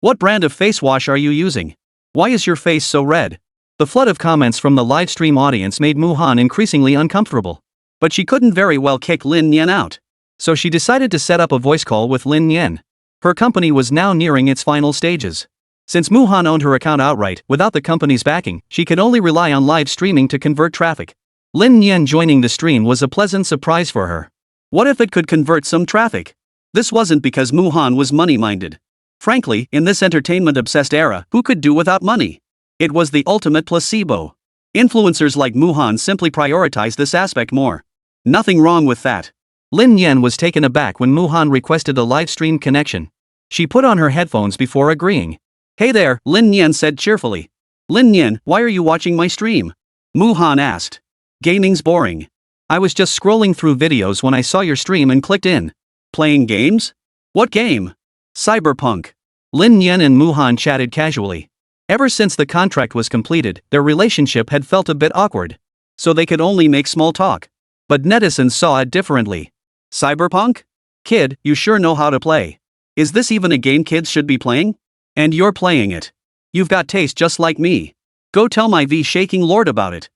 What brand of face wash are you using? Why is your face so red? The flood of comments from the livestream audience made Muhan increasingly uncomfortable. But she couldn't very well kick Lin Nian out. So she decided to set up a voice call with Lin Nian. Her company was now nearing its final stages. Since Muhan owned her account outright, without the company's backing, she could only rely on live streaming to convert traffic. Lin Nian joining the stream was a pleasant surprise for her. What if it could convert some traffic? This wasn't because Muhan was money-minded. Frankly, in this entertainment-obsessed era, who could do without money? It was the ultimate placebo. Influencers like Muhan simply prioritize this aspect more. Nothing wrong with that. Lin Nian was taken aback when Muhan requested a live stream connection. She put on her headphones before agreeing. Hey there, Lin Nian said cheerfully. Lin Nian, why are you watching my stream? Muhan asked. Gaming's boring. I was just scrolling through videos when I saw your stream and clicked in. Playing games? What game? Cyberpunk. Lin Nian and Muhan chatted casually. Ever since the contract was completed, their relationship had felt a bit awkward. So they could only make small talk. But netizens saw it differently. Cyberpunk? Kid, you sure know how to play. Is this even a game kids should be playing? And you're playing it. You've got taste just like me. Go tell my V-shaking lord about it.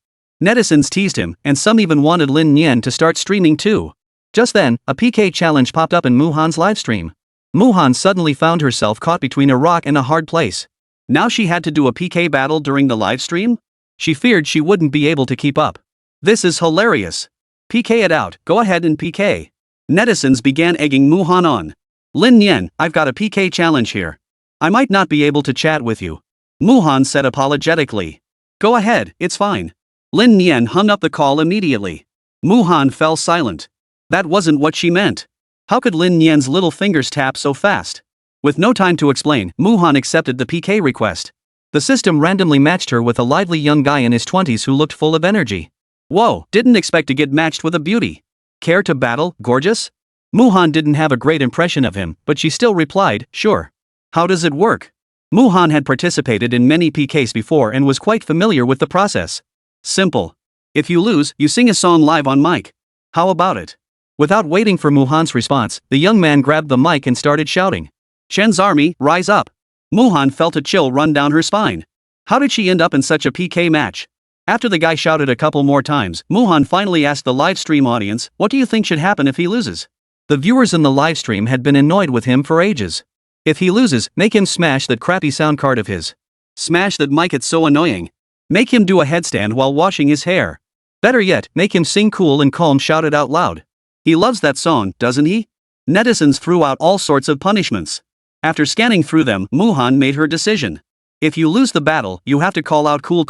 Netizens teased him, and some even wanted Lin Nian to start streaming too. Just then, a PK challenge popped up in Muhan's livestream. Muhan suddenly found herself caught between a rock and a hard place. Now she had to do a PK battle during the livestream? She feared she wouldn't be able to keep up. This is hilarious. PK it out, go ahead and PK. Netizens began egging Muhan on. Lin Nian, I've got a PK challenge here. I might not be able to chat with you. Muhan said apologetically. Go ahead, it's fine. Lin Nian hung up the call immediately. Muhan fell silent. That wasn't what she meant. How could Lin Nian's little fingers tap so fast? With no time to explain, Muhan accepted the PK request. The system randomly matched her with a lively young guy in his 20s who looked full of energy. Whoa, didn't expect to get matched with a beauty. Care to battle, gorgeous? Muhan didn't have a great impression of him, but she still replied, sure. How does it work? Muhan had participated in many PKs before and was quite familiar with the process. Simple. If you lose, you sing a song live on mic. How about it? Without waiting for Muhan's response, the young man grabbed the mic and started shouting. Shen's army, rise up. Muhan felt a chill run down her spine. How did she end up in such a PK match? After the guy shouted a couple more times, Muhan finally asked the livestream audience, what do you think should happen if he loses? The viewers in the livestream had been annoyed with him for ages. If he loses, make him smash that crappy sound card of his. Smash that mic, it's so annoying. Make him do a headstand while washing his hair. Better yet, make him sing Cool and Calm, shout it out loud. He loves that song, doesn't he? Netizens threw out all sorts of punishments. After scanning through them, Muhan made her decision. If you lose the battle, you have to call out cool.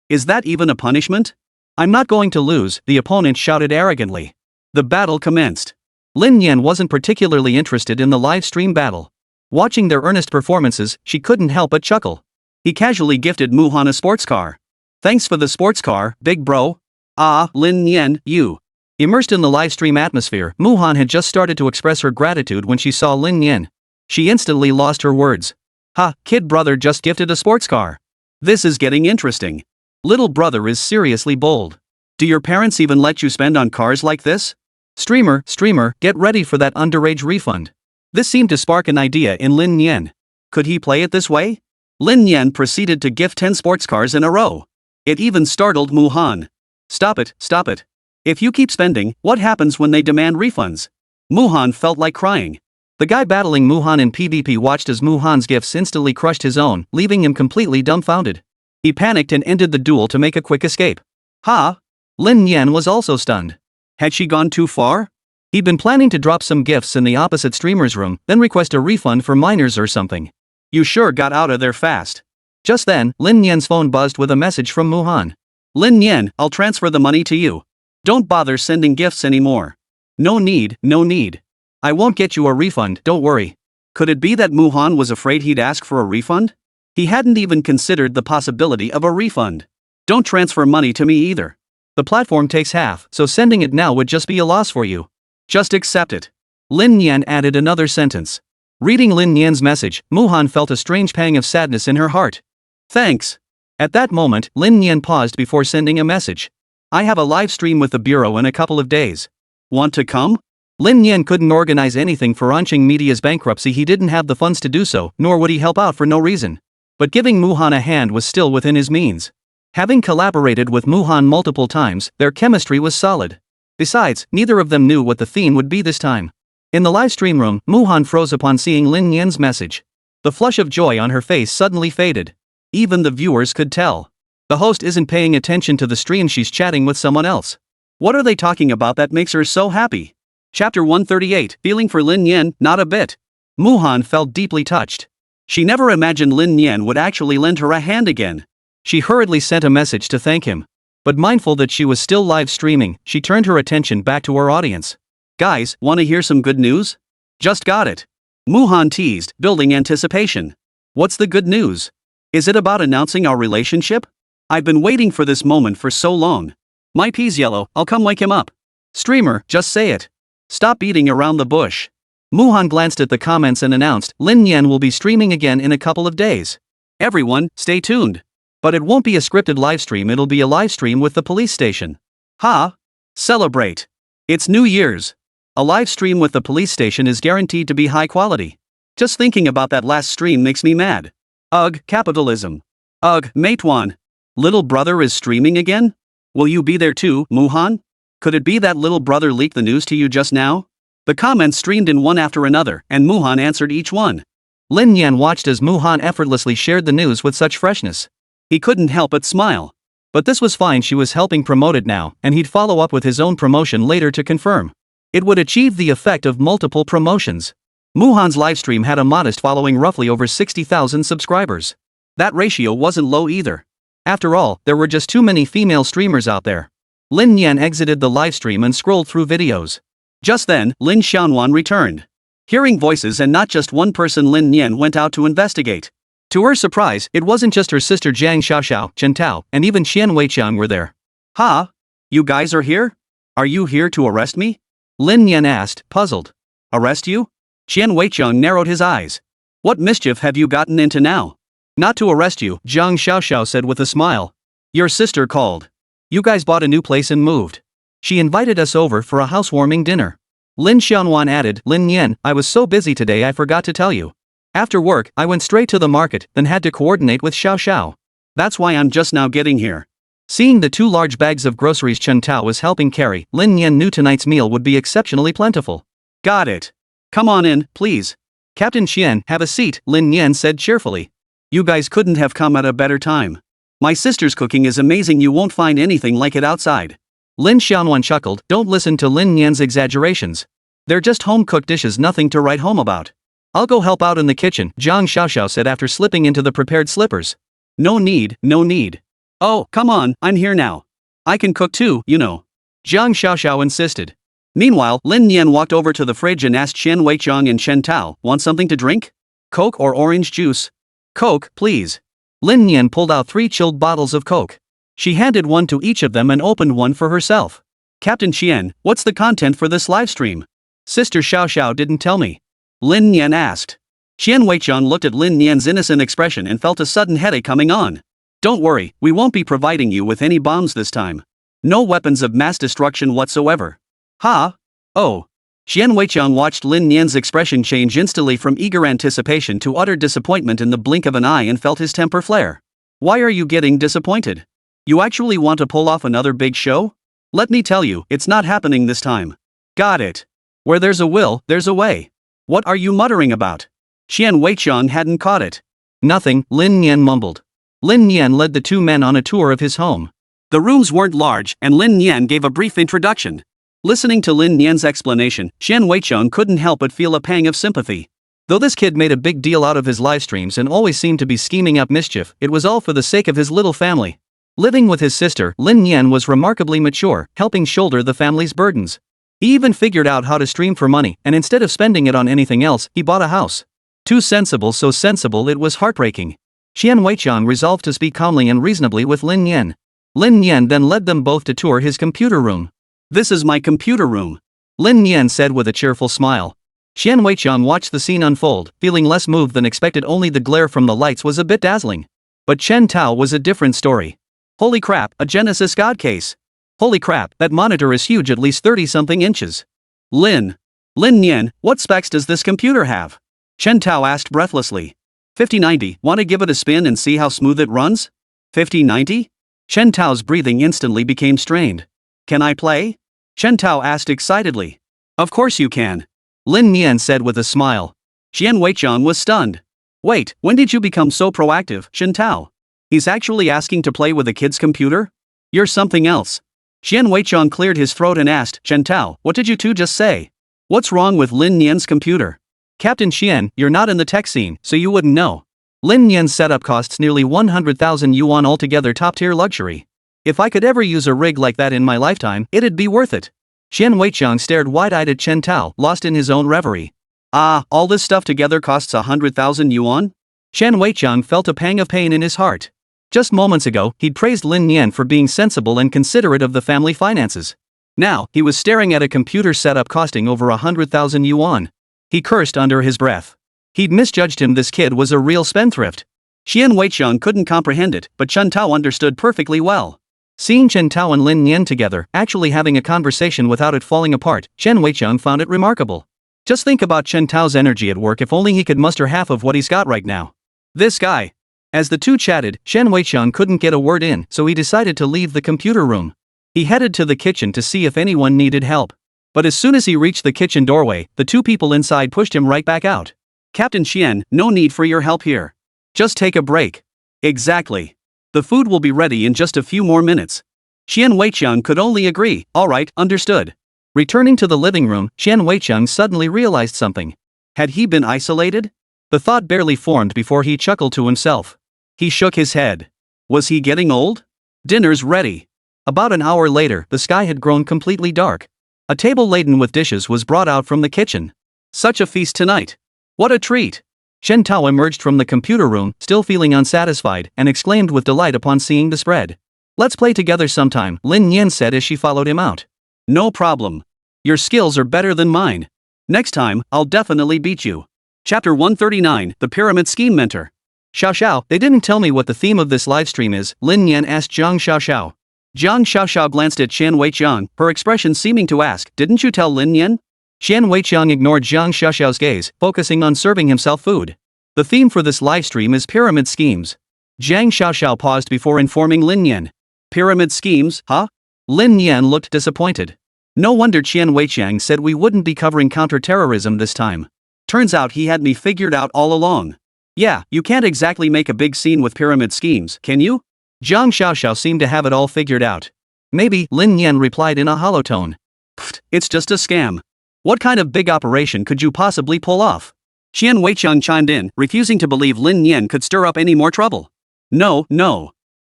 Is that even a punishment? I'm not going to lose, the opponent shouted arrogantly. The battle commenced. Lin Nian wasn't particularly interested in the live stream battle. Watching their earnest performances, she couldn't help but chuckle. He casually gifted Muhan a sports car. Thanks for the sports car, big bro. Ah, Lin Nian, you. Immersed in the live stream atmosphere, Muhan had just started to express her gratitude when she saw Lin Nian. She instantly lost her words. Ha, kid brother just gifted a sports car. This is getting interesting. Little brother is seriously bold. Do your parents even let you spend on cars like this? Streamer, get ready for that underage refund. This seemed to spark an idea in Lin Nian. Could he play it this way? Lin Nian proceeded to gift 10 sports cars in a row. It even startled Muhan. Stop it, stop it. If you keep spending, what happens when they demand refunds? Muhan felt like crying. The guy battling Muhan in PvP watched as Muhan's gifts instantly crushed his own, leaving him completely dumbfounded. He panicked and ended the duel to make a quick escape. Ha! Lin Nian was also stunned. Had she gone too far? He'd been planning to drop some gifts in the opposite streamer's room, then request a refund for minors or something. You sure got out of there fast. Just then, Lin Nian's phone buzzed with a message from Muhan. Lin Nian, I'll transfer the money to you. Don't bother sending gifts anymore. No need, no need. I won't get you a refund, don't worry. Could it be that Muhan was afraid he'd ask for a refund? He hadn't even considered the possibility of a refund. Don't transfer money to me either. The platform takes half, so sending it now would just be a loss for you. Just accept it. Lin Nian added another sentence. Reading Lin Nian's message, Muhan felt a strange pang of sadness in her heart. Thanks. At that moment, Lin Nian paused before sending a message. I have a live stream with the Bureau in a couple of days. Want to come? Lin Nian couldn't organize anything for Onching Media's bankruptcy. He didn't have the funds to do so, nor would he help out for no reason. But giving Muhan a hand was still within his means. Having collaborated with Muhan multiple times, their chemistry was solid. Besides, neither of them knew what the theme would be this time. In the live stream room, Muhan froze upon seeing Lin Nian's message. The flush of joy on her face suddenly faded. Even the viewers could tell. The host isn't paying attention to the stream, she's chatting with someone else. What are they talking about that makes her so happy? Chapter 138, Feeling for Lin Nian, not a bit. Muhan felt deeply touched. She never imagined Lin Nian would actually lend her a hand again. She hurriedly sent a message to thank him. But mindful that she was still live streaming, she turned her attention back to her audience. Guys, wanna hear some good news? Just got it. Muhan teased, building anticipation. What's the good news? Is it about announcing our relationship? I've been waiting for this moment for so long. My pee's yellow, I'll come wake him up. Streamer, just say it. Stop beating around the bush. Muhan glanced at the comments and announced, Lin Nian will be streaming again in a couple of days. Everyone, stay tuned. But it won't be a scripted livestream, it'll be a livestream with the police station. Ha! Celebrate. It's New Year's. A live stream with the police station is guaranteed to be high quality. Just thinking about that last stream makes me mad. Ugh, capitalism. Ugh, Meituan. Little brother is streaming again? Will you be there too, Muhan? Could it be that little brother leaked the news to you just now? The comments streamed in one after another, and Muhan answered each one. Lin Nian watched as Muhan effortlessly shared the news with such freshness. He couldn't help but smile. But this was fine, she was helping promote it now, and he'd follow up with his own promotion later to confirm. It would achieve the effect of multiple promotions. Muhan's livestream had a modest following, roughly over 60,000 subscribers. That ratio wasn't low either. After all, there were just too many female streamers out there. Lin Nian exited the livestream and scrolled through videos. Just then, Lin Xiaonan returned. Hearing voices and not just one person, Lin Nian went out to investigate. To her surprise, it wasn't just her sister Jiang Xiaoxiao, Chen Tao, and even Qian Weiqiang were there. Ha! You guys are here? Are you here to arrest me? Lin Nian asked, puzzled. Arrest you? Qian Weiqiang narrowed his eyes. What mischief have you gotten into now? Not to arrest you, Jiang Xiaoxiao said with a smile. Your sister called. You guys bought a new place and moved. She invited us over for a housewarming dinner. Lin Xiaonan added, Lin Nian, I was so busy today I forgot to tell you. After work, I went straight to the market, then had to coordinate with Xiao Xiao. That's why I'm just now getting here. Seeing the 2 large bags of groceries Chen Tao was helping carry, Lin Nian knew tonight's meal would be exceptionally plentiful. Got it. Come on in, please. Captain Qian, have a seat, Lin Nian said cheerfully. You guys couldn't have come at a better time. My sister's cooking is amazing, you won't find anything like it outside. Lin Xiaonan chuckled, don't listen to Lin Nian's exaggerations. They're just home-cooked dishes, nothing to write home about. I'll go help out in the kitchen, Jiang Xiaoxiao said after slipping into the prepared slippers. No need, no need. Oh, come on, I'm here now. I can cook too, you know. Jiang Xiaoxiao insisted. Meanwhile, Lin Nian walked over to the fridge and asked Qian Weiqiang and Chen Tao, want something to drink? Coke or orange juice? Coke, please. Lin Nian pulled out 3 chilled bottles of Coke. She handed one to each of them and opened one for herself. Captain Qian, what's the content for this livestream? Sister Xiao Xiao didn't tell me. Lin Nian asked. Qian Weiqiang looked at Lin Nian's innocent expression and felt a sudden headache coming on. Don't worry, we won't be providing you with any bombs this time. No weapons of mass destruction whatsoever. Ha? Oh. Xian Weiqiang watched Lin Nian's expression change instantly from eager anticipation to utter disappointment in the blink of an eye and felt his temper flare. Why are you getting disappointed? You actually want to pull off another big show? Let me tell you, it's not happening this time. Got it. Where there's a will, there's a way. What are you muttering about? Xian Weiqiang hadn't caught it. Nothing, Lin Nian mumbled. Lin Nian led the two men on a tour of his home. The rooms weren't large, and Lin Nian gave a brief introduction. Listening to Lin Nian's explanation, Xian Weiqiang couldn't help but feel a pang of sympathy. Though this kid made a big deal out of his live streams and always seemed to be scheming up mischief, it was all for the sake of his little family. Living with his sister, Lin Nian was remarkably mature, helping shoulder the family's burdens. He even figured out how to stream for money, and instead of spending it on anything else, he bought a house. Too sensible, so sensible it was heartbreaking. Xian Weiqiang resolved to speak calmly and reasonably with Lin Nian. Lin Nian then led them both to tour his computer room. This is my computer room, Lin Nian said with a cheerful smile. Xian Weiqiang watched the scene unfold, feeling less moved than expected. Only the glare from the lights was a bit dazzling. But Chen Tao was a different story. Holy crap, a Genesis God case. Holy crap, that monitor is huge, at least 30-something inches. Lin Nian, what specs does this computer have? Chen Tao asked breathlessly. 5090, want to give it a spin and see how smooth it runs? 5090? Chen Tao's breathing instantly became strained. Can I play? Chen Tao asked excitedly. Of course you can, Lin Nian said with a smile. Xian Weiqiang was stunned. Wait, when did you become so proactive, Chen Tao? He's actually asking to play with a kid's computer? You're something else. Xian Weiqiang cleared his throat and asked, Chen Tao, what did you two just say? What's wrong with Lin Nian's computer? Captain Xian, you're not in the tech scene, so you wouldn't know. Lin Nian's setup costs nearly 100,000 yuan altogether, top-tier luxury. If I could ever use a rig like that in my lifetime, it'd be worth it. Xian Weiqiang stared wide-eyed at Chen Tao, lost in his own reverie. Ah, all this stuff together costs 100,000 yuan? Xian Weiqiang felt a pang of pain in his heart. Just moments ago, he'd praised Lin Nian for being sensible and considerate of the family finances. Now, he was staring at a computer setup costing over 100,000 yuan. He cursed under his breath. He'd misjudged him. This kid was a real spendthrift. Xian Weiqiang couldn't comprehend it, but Chen Tao understood perfectly well. Seeing Chen Tao and Lin Nian together, actually having a conversation without it falling apart, Xian Weiqiang found it remarkable. Just think about Chen Tao's energy at work. If only he could muster half of what he's got right now. This guy. As the two chatted, Xian Weiqiang couldn't get a word in, so he decided to leave the computer room. He headed to the kitchen to see if anyone needed help. But as soon as he reached the kitchen doorway, the two people inside pushed him right back out. Captain Xian, no need for your help here. Just take a break. Exactly. The food will be ready in just a few more minutes. Xian Weiqiang could only agree. Alright, understood. Returning to the living room, Xian Weiqiang suddenly realized something. Had he been isolated? The thought barely formed before he chuckled to himself. He shook his head. Was he getting old? Dinner's ready. About an hour later, the sky had grown completely dark. A table laden with dishes was brought out from the kitchen. Such a feast tonight. What a treat! Chen Tao emerged from the computer room, still feeling unsatisfied, and exclaimed with delight upon seeing the spread. Let's play together sometime, Lin Nian said as she followed him out. No problem. Your skills are better than mine. Next time, I'll definitely beat you. Chapter 139, The Pyramid Scheme Mentor. Xiao, they didn't tell me what the theme of this livestream is, Lin Nian asked Zhang Xiao. Zhang Xiao glanced at Xian Weiqiang, her expression seeming to ask, didn't you tell Lin Nian? Xian Weiqiang ignored Zhang Xiao's gaze, focusing on serving himself food. The theme for this livestream is pyramid schemes. Zhang Xiao paused before informing Lin Nian. Pyramid schemes, huh? Lin Nian looked disappointed. No wonder Xian Weiqiang said we wouldn't be covering counterterrorism this time. Turns out he had me figured out all along. Yeah, you can't exactly make a big scene with pyramid schemes, can you? Zhang Xiao seemed to have it all figured out. Maybe, Lin Nian replied in a hollow tone. Pfft, it's just a scam. What kind of big operation could you possibly pull off? Xian Weiqiang chimed in, refusing to believe Lin Nian could stir up any more trouble. No.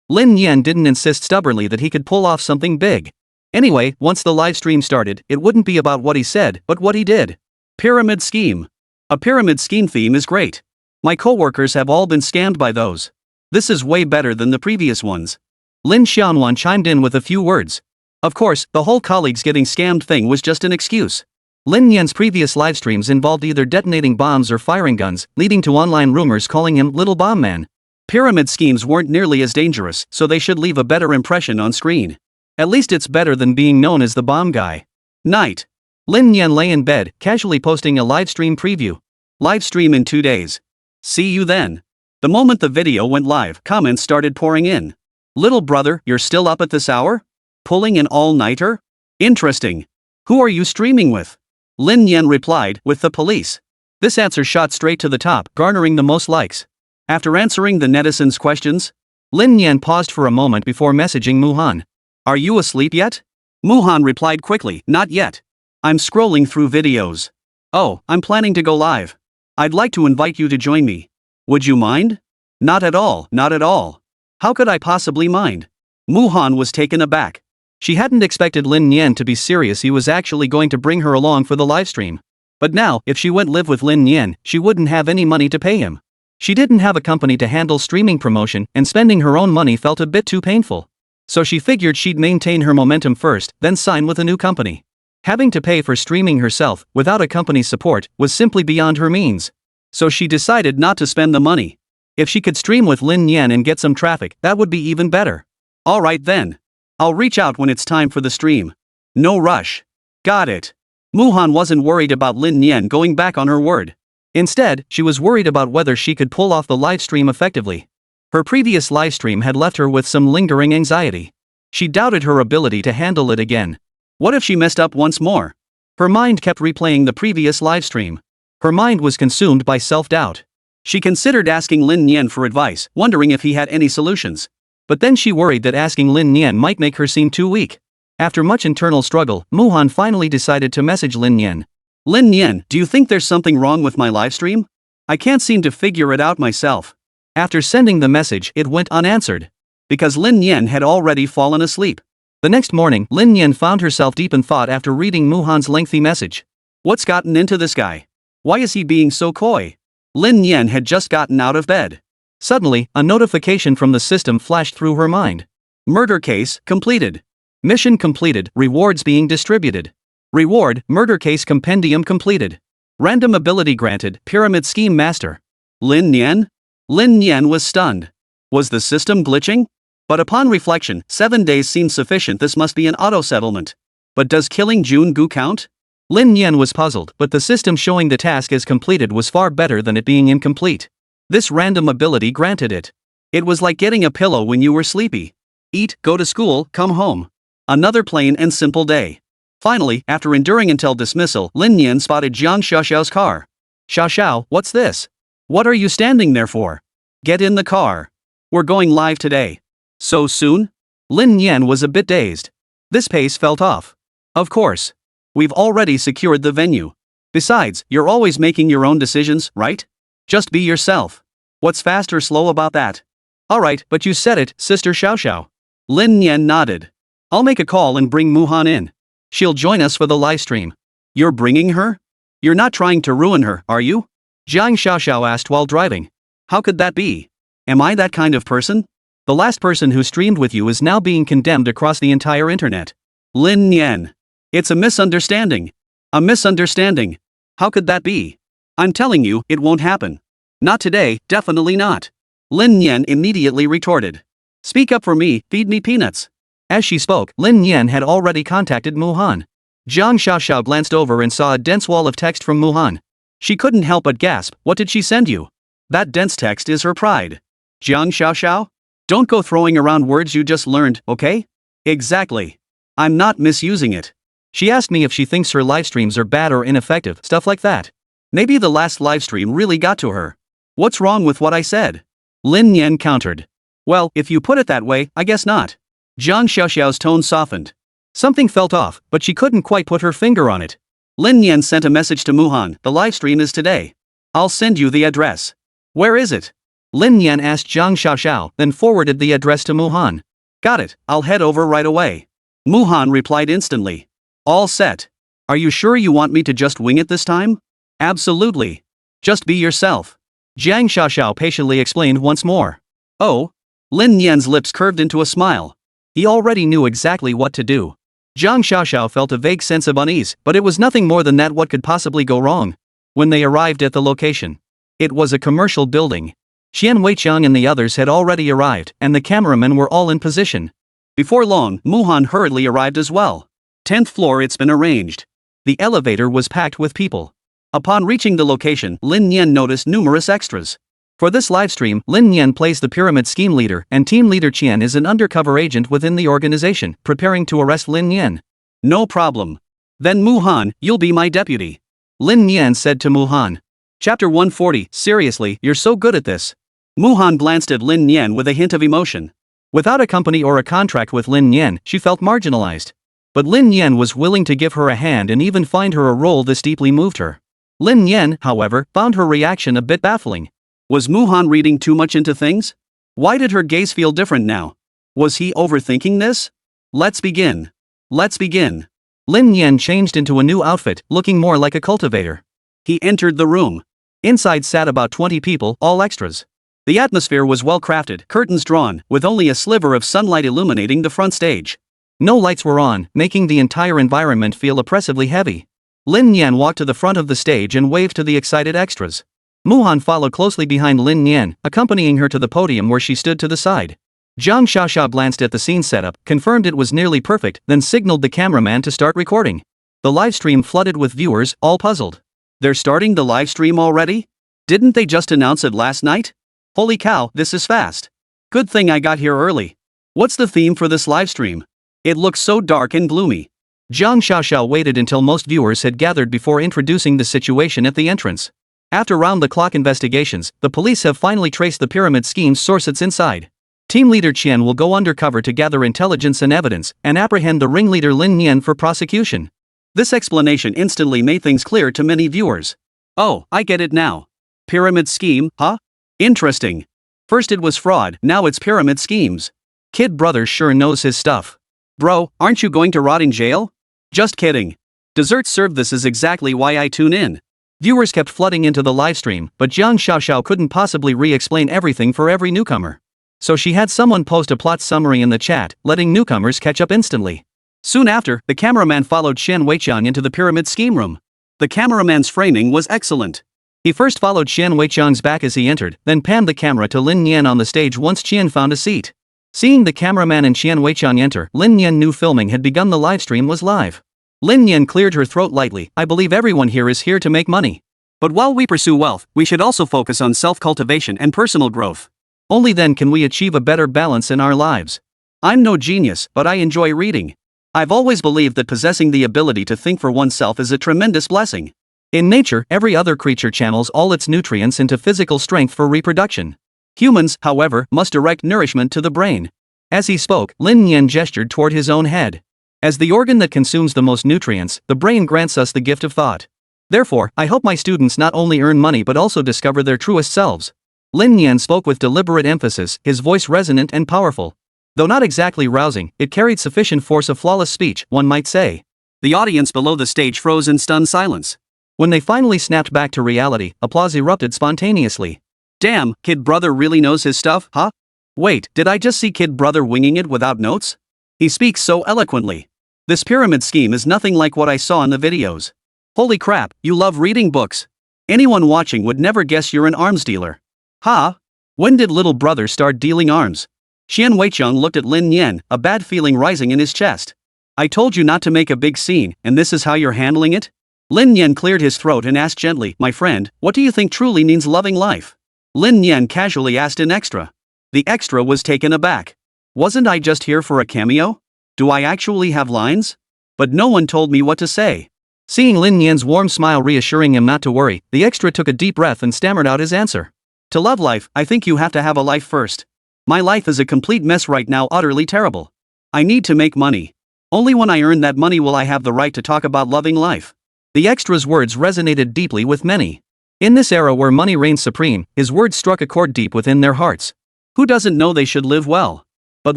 Lin Nian didn't insist stubbornly that he could pull off something big. Anyway, once the live stream started, it wouldn't be about what he said, but what he did. Pyramid scheme. A pyramid scheme theme is great. My coworkers have all been scammed by those. This is way better than the previous ones. Lin Xianwan chimed in with a few words. Of course, the whole colleagues getting scammed thing was just an excuse. Lin Nian's previous livestreams involved either detonating bombs or firing guns, leading to online rumors calling him Little Bomb Man. Pyramid schemes weren't nearly as dangerous, so they should leave a better impression on screen. At least it's better than being known as the bomb guy. Night. Lin Nian lay in bed, casually posting a livestream preview. Livestream in 2 days. See you then. The moment the video went live, comments started pouring in. Little brother, you're still up at this hour? Pulling an all-nighter? Interesting. Who are you streaming with? Lin Nian replied, with the police. This answer shot straight to the top, garnering the most likes. After answering the netizens' questions, Lin Nian paused for a moment before messaging Muhan. Are you asleep yet? Muhan replied quickly, not yet. I'm scrolling through videos. Oh, I'm planning to go live. I'd like to invite you to join me. Would you mind? Not at all, not at all. How could I possibly mind? Muhan was taken aback. She hadn't expected Lin Nian to be serious. He was actually going to bring her along for the livestream. But now, if she went live with Lin Nian, she wouldn't have any money to pay him. She didn't have a company to handle streaming promotion, and spending her own money felt a bit too painful. So she figured she'd maintain her momentum first, then sign with a new company. Having to pay for streaming herself, without a company's support, was simply beyond her means. So she decided not to spend the money. If she could stream with Lin Nian and get some traffic, that would be even better. Alright then. I'll reach out when it's time for the stream. No rush. Got it. Muhan wasn't worried about Lin Nian going back on her word. Instead, she was worried about whether she could pull off the livestream effectively. Her previous livestream had left her with some lingering anxiety. She doubted her ability to handle it again. What if she messed up once more? Her mind kept replaying the previous livestream. Her mind was consumed by self-doubt. She considered asking Lin Nian for advice, wondering if he had any solutions. But then she worried that asking Lin Nian might make her seem too weak. After much internal struggle, Muhan finally decided to message Lin Nian. Lin Nian, do you think there's something wrong with my livestream? I can't seem to figure it out myself. After sending the message, it went unanswered. Because Lin Nian had already fallen asleep. The next morning, Lin Nian found herself deep in thought after reading Muhan's lengthy message. What's gotten into this guy? Why is he being so coy? Lin Nian had just gotten out of bed. Suddenly, a notification from the system flashed through her mind. Murder case completed. Mission completed, rewards being distributed. Reward, murder case compendium completed. Random ability granted, pyramid scheme master. Lin Nian? Lin Nian was stunned. Was the system glitching? But upon reflection, 7 days seemed sufficient. This must be an auto-settlement. But does killing Jun-gu count? Lin Nian was puzzled, but the system showing the task as completed was far better than it being incomplete. This random ability granted it. It was like getting a pillow when you were sleepy. Eat, go to school, come home. Another plain and simple day. Finally, after enduring until dismissal, Lin Nian spotted Jiang Xiaoxiao's car. Xiaoxiao, what's this? What are you standing there for? Get in the car. We're going live today. So soon? Lin Nian was a bit dazed. This pace felt off. Of course. We've already secured the venue. Besides, you're always making your own decisions, right? Just be yourself. What's fast or slow about that? Alright, but you said it, Sister Xiaoxiao. Lin Nian nodded. I'll make a call and bring Muhan in. She'll join us for the livestream. You're bringing her? You're not trying to ruin her, are you? Jiang Xiaoxiao asked while driving. How could that be? Am I that kind of person? The last person who streamed with you is now being condemned across the entire internet. Lin Nian. It's a misunderstanding. A misunderstanding. How could that be? I'm telling you, it won't happen. Not today, definitely not. Lin Nian immediately retorted. Speak up for me, feed me peanuts. As she spoke, Lin Nian had already contacted Muhan. Jiang Xiaoxiao glanced over and saw a dense wall of text from Muhan. She couldn't help but gasp. What did she send you? That dense text is her pride. Jiang Xiaoxiao? Don't go throwing around words you just learned, okay? Exactly. I'm not misusing it. She asked me if she thinks her livestreams are bad or ineffective, stuff like that. Maybe the last livestream really got to her. What's wrong with what I said? Lin Nian countered. Well, if you put it that way, I guess not. Jiang Xiaoxiao's tone softened. Something felt off, but she couldn't quite put her finger on it. Lin Nian sent a message to Muhan. The livestream is today. I'll send you the address. Where is it? Lin Nian asked Jiang Xiaoxiao, then forwarded the address to Muhan. Got it, I'll head over right away. Muhan replied instantly. All set. Are you sure you want me to just wing it this time? Absolutely. Just be yourself. Jiang Xiaoxiao patiently explained once more. Oh? Lin Nian's lips curved into a smile. He already knew exactly what to do. Jiang Xiaoxiao felt a vague sense of unease, but it was nothing more than that. What could possibly go wrong? When they arrived at the location, it was a commercial building. Xian Weiqiang and the others had already arrived, and the cameramen were all in position. Before long, Muhan hurriedly arrived as well. 10th floor. It's been arranged. The elevator was packed with people. Upon reaching the location, Lin Nian noticed numerous extras. For this livestream, Lin Nian plays the pyramid scheme leader, and team leader Qian is an undercover agent within the organization, preparing to arrest Lin Nian. No problem. Then Mu-han, you'll be my deputy. Lin Nian said to Mu-han. Chapter 140, seriously, you're so good at this. Mu-han glanced at Lin Nian with a hint of emotion. Without a company or a contract with Lin Nian, she felt marginalized. But Lin Nian was willing to give her a hand and even find her a role this deeply moved her. Lin Nian, however, found her reaction a bit baffling. Was Mu-han reading too much into things? Why did her gaze feel different now? Was he overthinking this? Let's begin. Let's begin. Lin Nian changed into a new outfit, looking more like a cultivator. He entered the room. Inside sat about 20 people, all extras. The atmosphere was well crafted, curtains drawn, with only a sliver of sunlight illuminating the front stage. No lights were on, making the entire environment feel oppressively heavy. Lin Nian walked to the front of the stage and waved to the excited extras. Mu-han followed closely behind Lin Nian, accompanying her to the podium where she stood to the side. Zhang Xiaoxia glanced at the scene setup, confirmed it was nearly perfect, then signaled the cameraman to start recording. The livestream flooded with viewers, all puzzled. They're starting the livestream already? Didn't they just announce it last night? Holy cow, this is fast. Good thing I got here early. What's the theme for this livestream? It looks so dark and gloomy. Zhang Xiaoxia waited until most viewers had gathered before introducing the situation at the entrance. After round-the-clock investigations, the police have finally traced the pyramid scheme's source inside. Team leader Qian will go undercover to gather intelligence and evidence, and apprehend the ringleader Lin Nian for prosecution. This explanation instantly made things clear to many viewers. Oh, I get it now. Pyramid scheme, huh? Interesting. First it was fraud, now it's pyramid schemes. Kid brother sure knows his stuff. Bro, aren't you going to rot in jail? Just kidding. Dessert served, this is exactly why I tune in. Viewers kept flooding into the livestream, but Zhang Xiaoxiao couldn't possibly re-explain everything for every newcomer. So she had someone post a plot summary in the chat, letting newcomers catch up instantly. Soon after, the cameraman followed Qian Weiqiang into the pyramid scheme room. The cameraman's framing was excellent. He first followed Qian Weiqiang's back as he entered, then panned the camera to Lin Nian on the stage once Qian found a seat. Seeing the cameraman and Qian Weiqiang enter, Lin Nian knew filming had begun. The livestream was live. Lin Nian cleared her throat lightly. I believe everyone here is here to make money. But while we pursue wealth, we should also focus on self-cultivation and personal growth. Only then can we achieve a better balance in our lives. I'm no genius, but I enjoy reading. I've always believed that possessing the ability to think for oneself is a tremendous blessing. In nature, every other creature channels all its nutrients into physical strength for reproduction. Humans, however, must direct nourishment to the brain. As he spoke, Lin Nian gestured toward his own head. As the organ that consumes the most nutrients, the brain grants us the gift of thought. Therefore, I hope my students not only earn money but also discover their truest selves. Lin Nian spoke with deliberate emphasis, his voice resonant and powerful. Though not exactly rousing, it carried sufficient force of flawless speech, one might say. The audience below the stage froze in stunned silence. When they finally snapped back to reality, applause erupted spontaneously. Damn, Kid Brother really knows his stuff, huh? Wait, did I just see Kid Brother winging it without notes? He speaks so eloquently. This pyramid scheme is nothing like what I saw in the videos. Holy crap, you love reading books. Anyone watching would never guess you're an arms dealer. Huh? When did little brother start dealing arms? Qian Weiqiang looked at Lin Nian, a bad feeling rising in his chest. I told you not to make a big scene, and this is how you're handling it? Lin Nian cleared his throat and asked gently, my friend, what do you think truly means loving life? Lin Nian casually asked an extra. The extra was taken aback. Wasn't I just here for a cameo? Do I actually have lines? But no one told me what to say. Seeing Lin Nian's warm smile reassuring him not to worry, the extra took a deep breath and stammered out his answer. To love life, I think you have to have a life first. My life is a complete mess right now, utterly terrible. I need to make money. Only when I earn that money will I have the right to talk about loving life. The extra's words resonated deeply with many. In this era where money reigns supreme, his words struck a chord deep within their hearts. Who doesn't know they should live well? But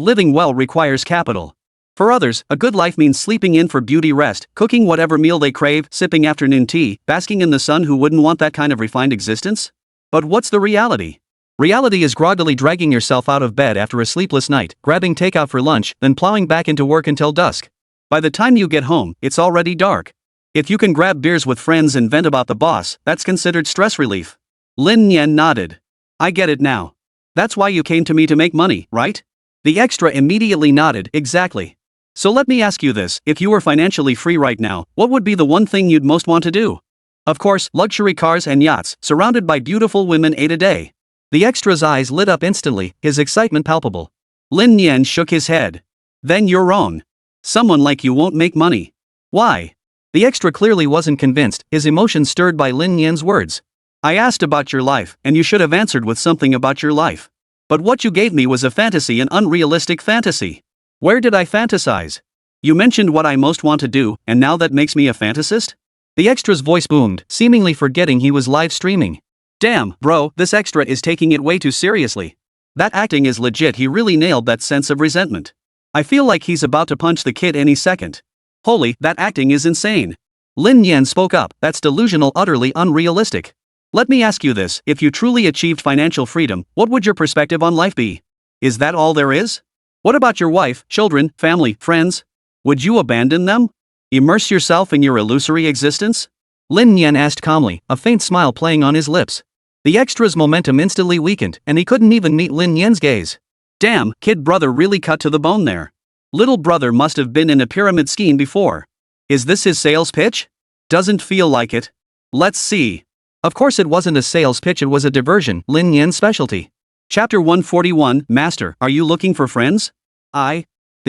living well requires capital. For others, a good life means sleeping in for beauty rest, cooking whatever meal they crave, sipping afternoon tea, basking in the sun. Who wouldn't want that kind of refined existence? But what's the reality? Reality is groggily dragging yourself out of bed after a sleepless night, grabbing takeout for lunch, then plowing back into work until dusk. By the time you get home, it's already dark. If you can grab beers with friends and vent about the boss, that's considered stress relief. Lin Nian nodded. I get it now. That's why you came to me to make money, right? The extra immediately nodded, exactly. So let me ask you this, if you were financially free right now, what would be the one thing you'd most want to do? Of course, luxury cars and yachts, surrounded by beautiful women 8 a day. The extra's eyes lit up instantly, his excitement palpable. Lin Nian shook his head. Then you're wrong. Someone like you won't make money. Why? The extra clearly wasn't convinced, his emotions stirred by Lin Nian's words. I asked about your life, and you should have answered with something about your life. But what you gave me was a fantasy, an unrealistic fantasy. Where did I fantasize? You mentioned what I most want to do, and now that makes me a fantasist? The extra's voice boomed, seemingly forgetting he was live streaming. Damn, bro, this extra is taking it way too seriously. That acting is legit, he really nailed that sense of resentment. I feel like he's about to punch the kid any second. Holy, that acting is insane. Lin Nian spoke up, that's delusional, utterly unrealistic. Let me ask you this, if you truly achieved financial freedom, what would your perspective on life be? Is that all there is? What about your wife, children, family, friends? Would you abandon them? Immerse yourself in your illusory existence? Lin Nian asked calmly, a faint smile playing on his lips. The extra's momentum instantly weakened, and he couldn't even meet Lin Nian's gaze. Damn, kid brother really cut to the bone there. Little brother must have been in a pyramid scheme before. Is this his sales pitch? Doesn't feel like it. Let's see. Of course it wasn't a sales pitch, it was a diversion, Lin Nian's specialty. Chapter 141, Master, are you looking for friends? The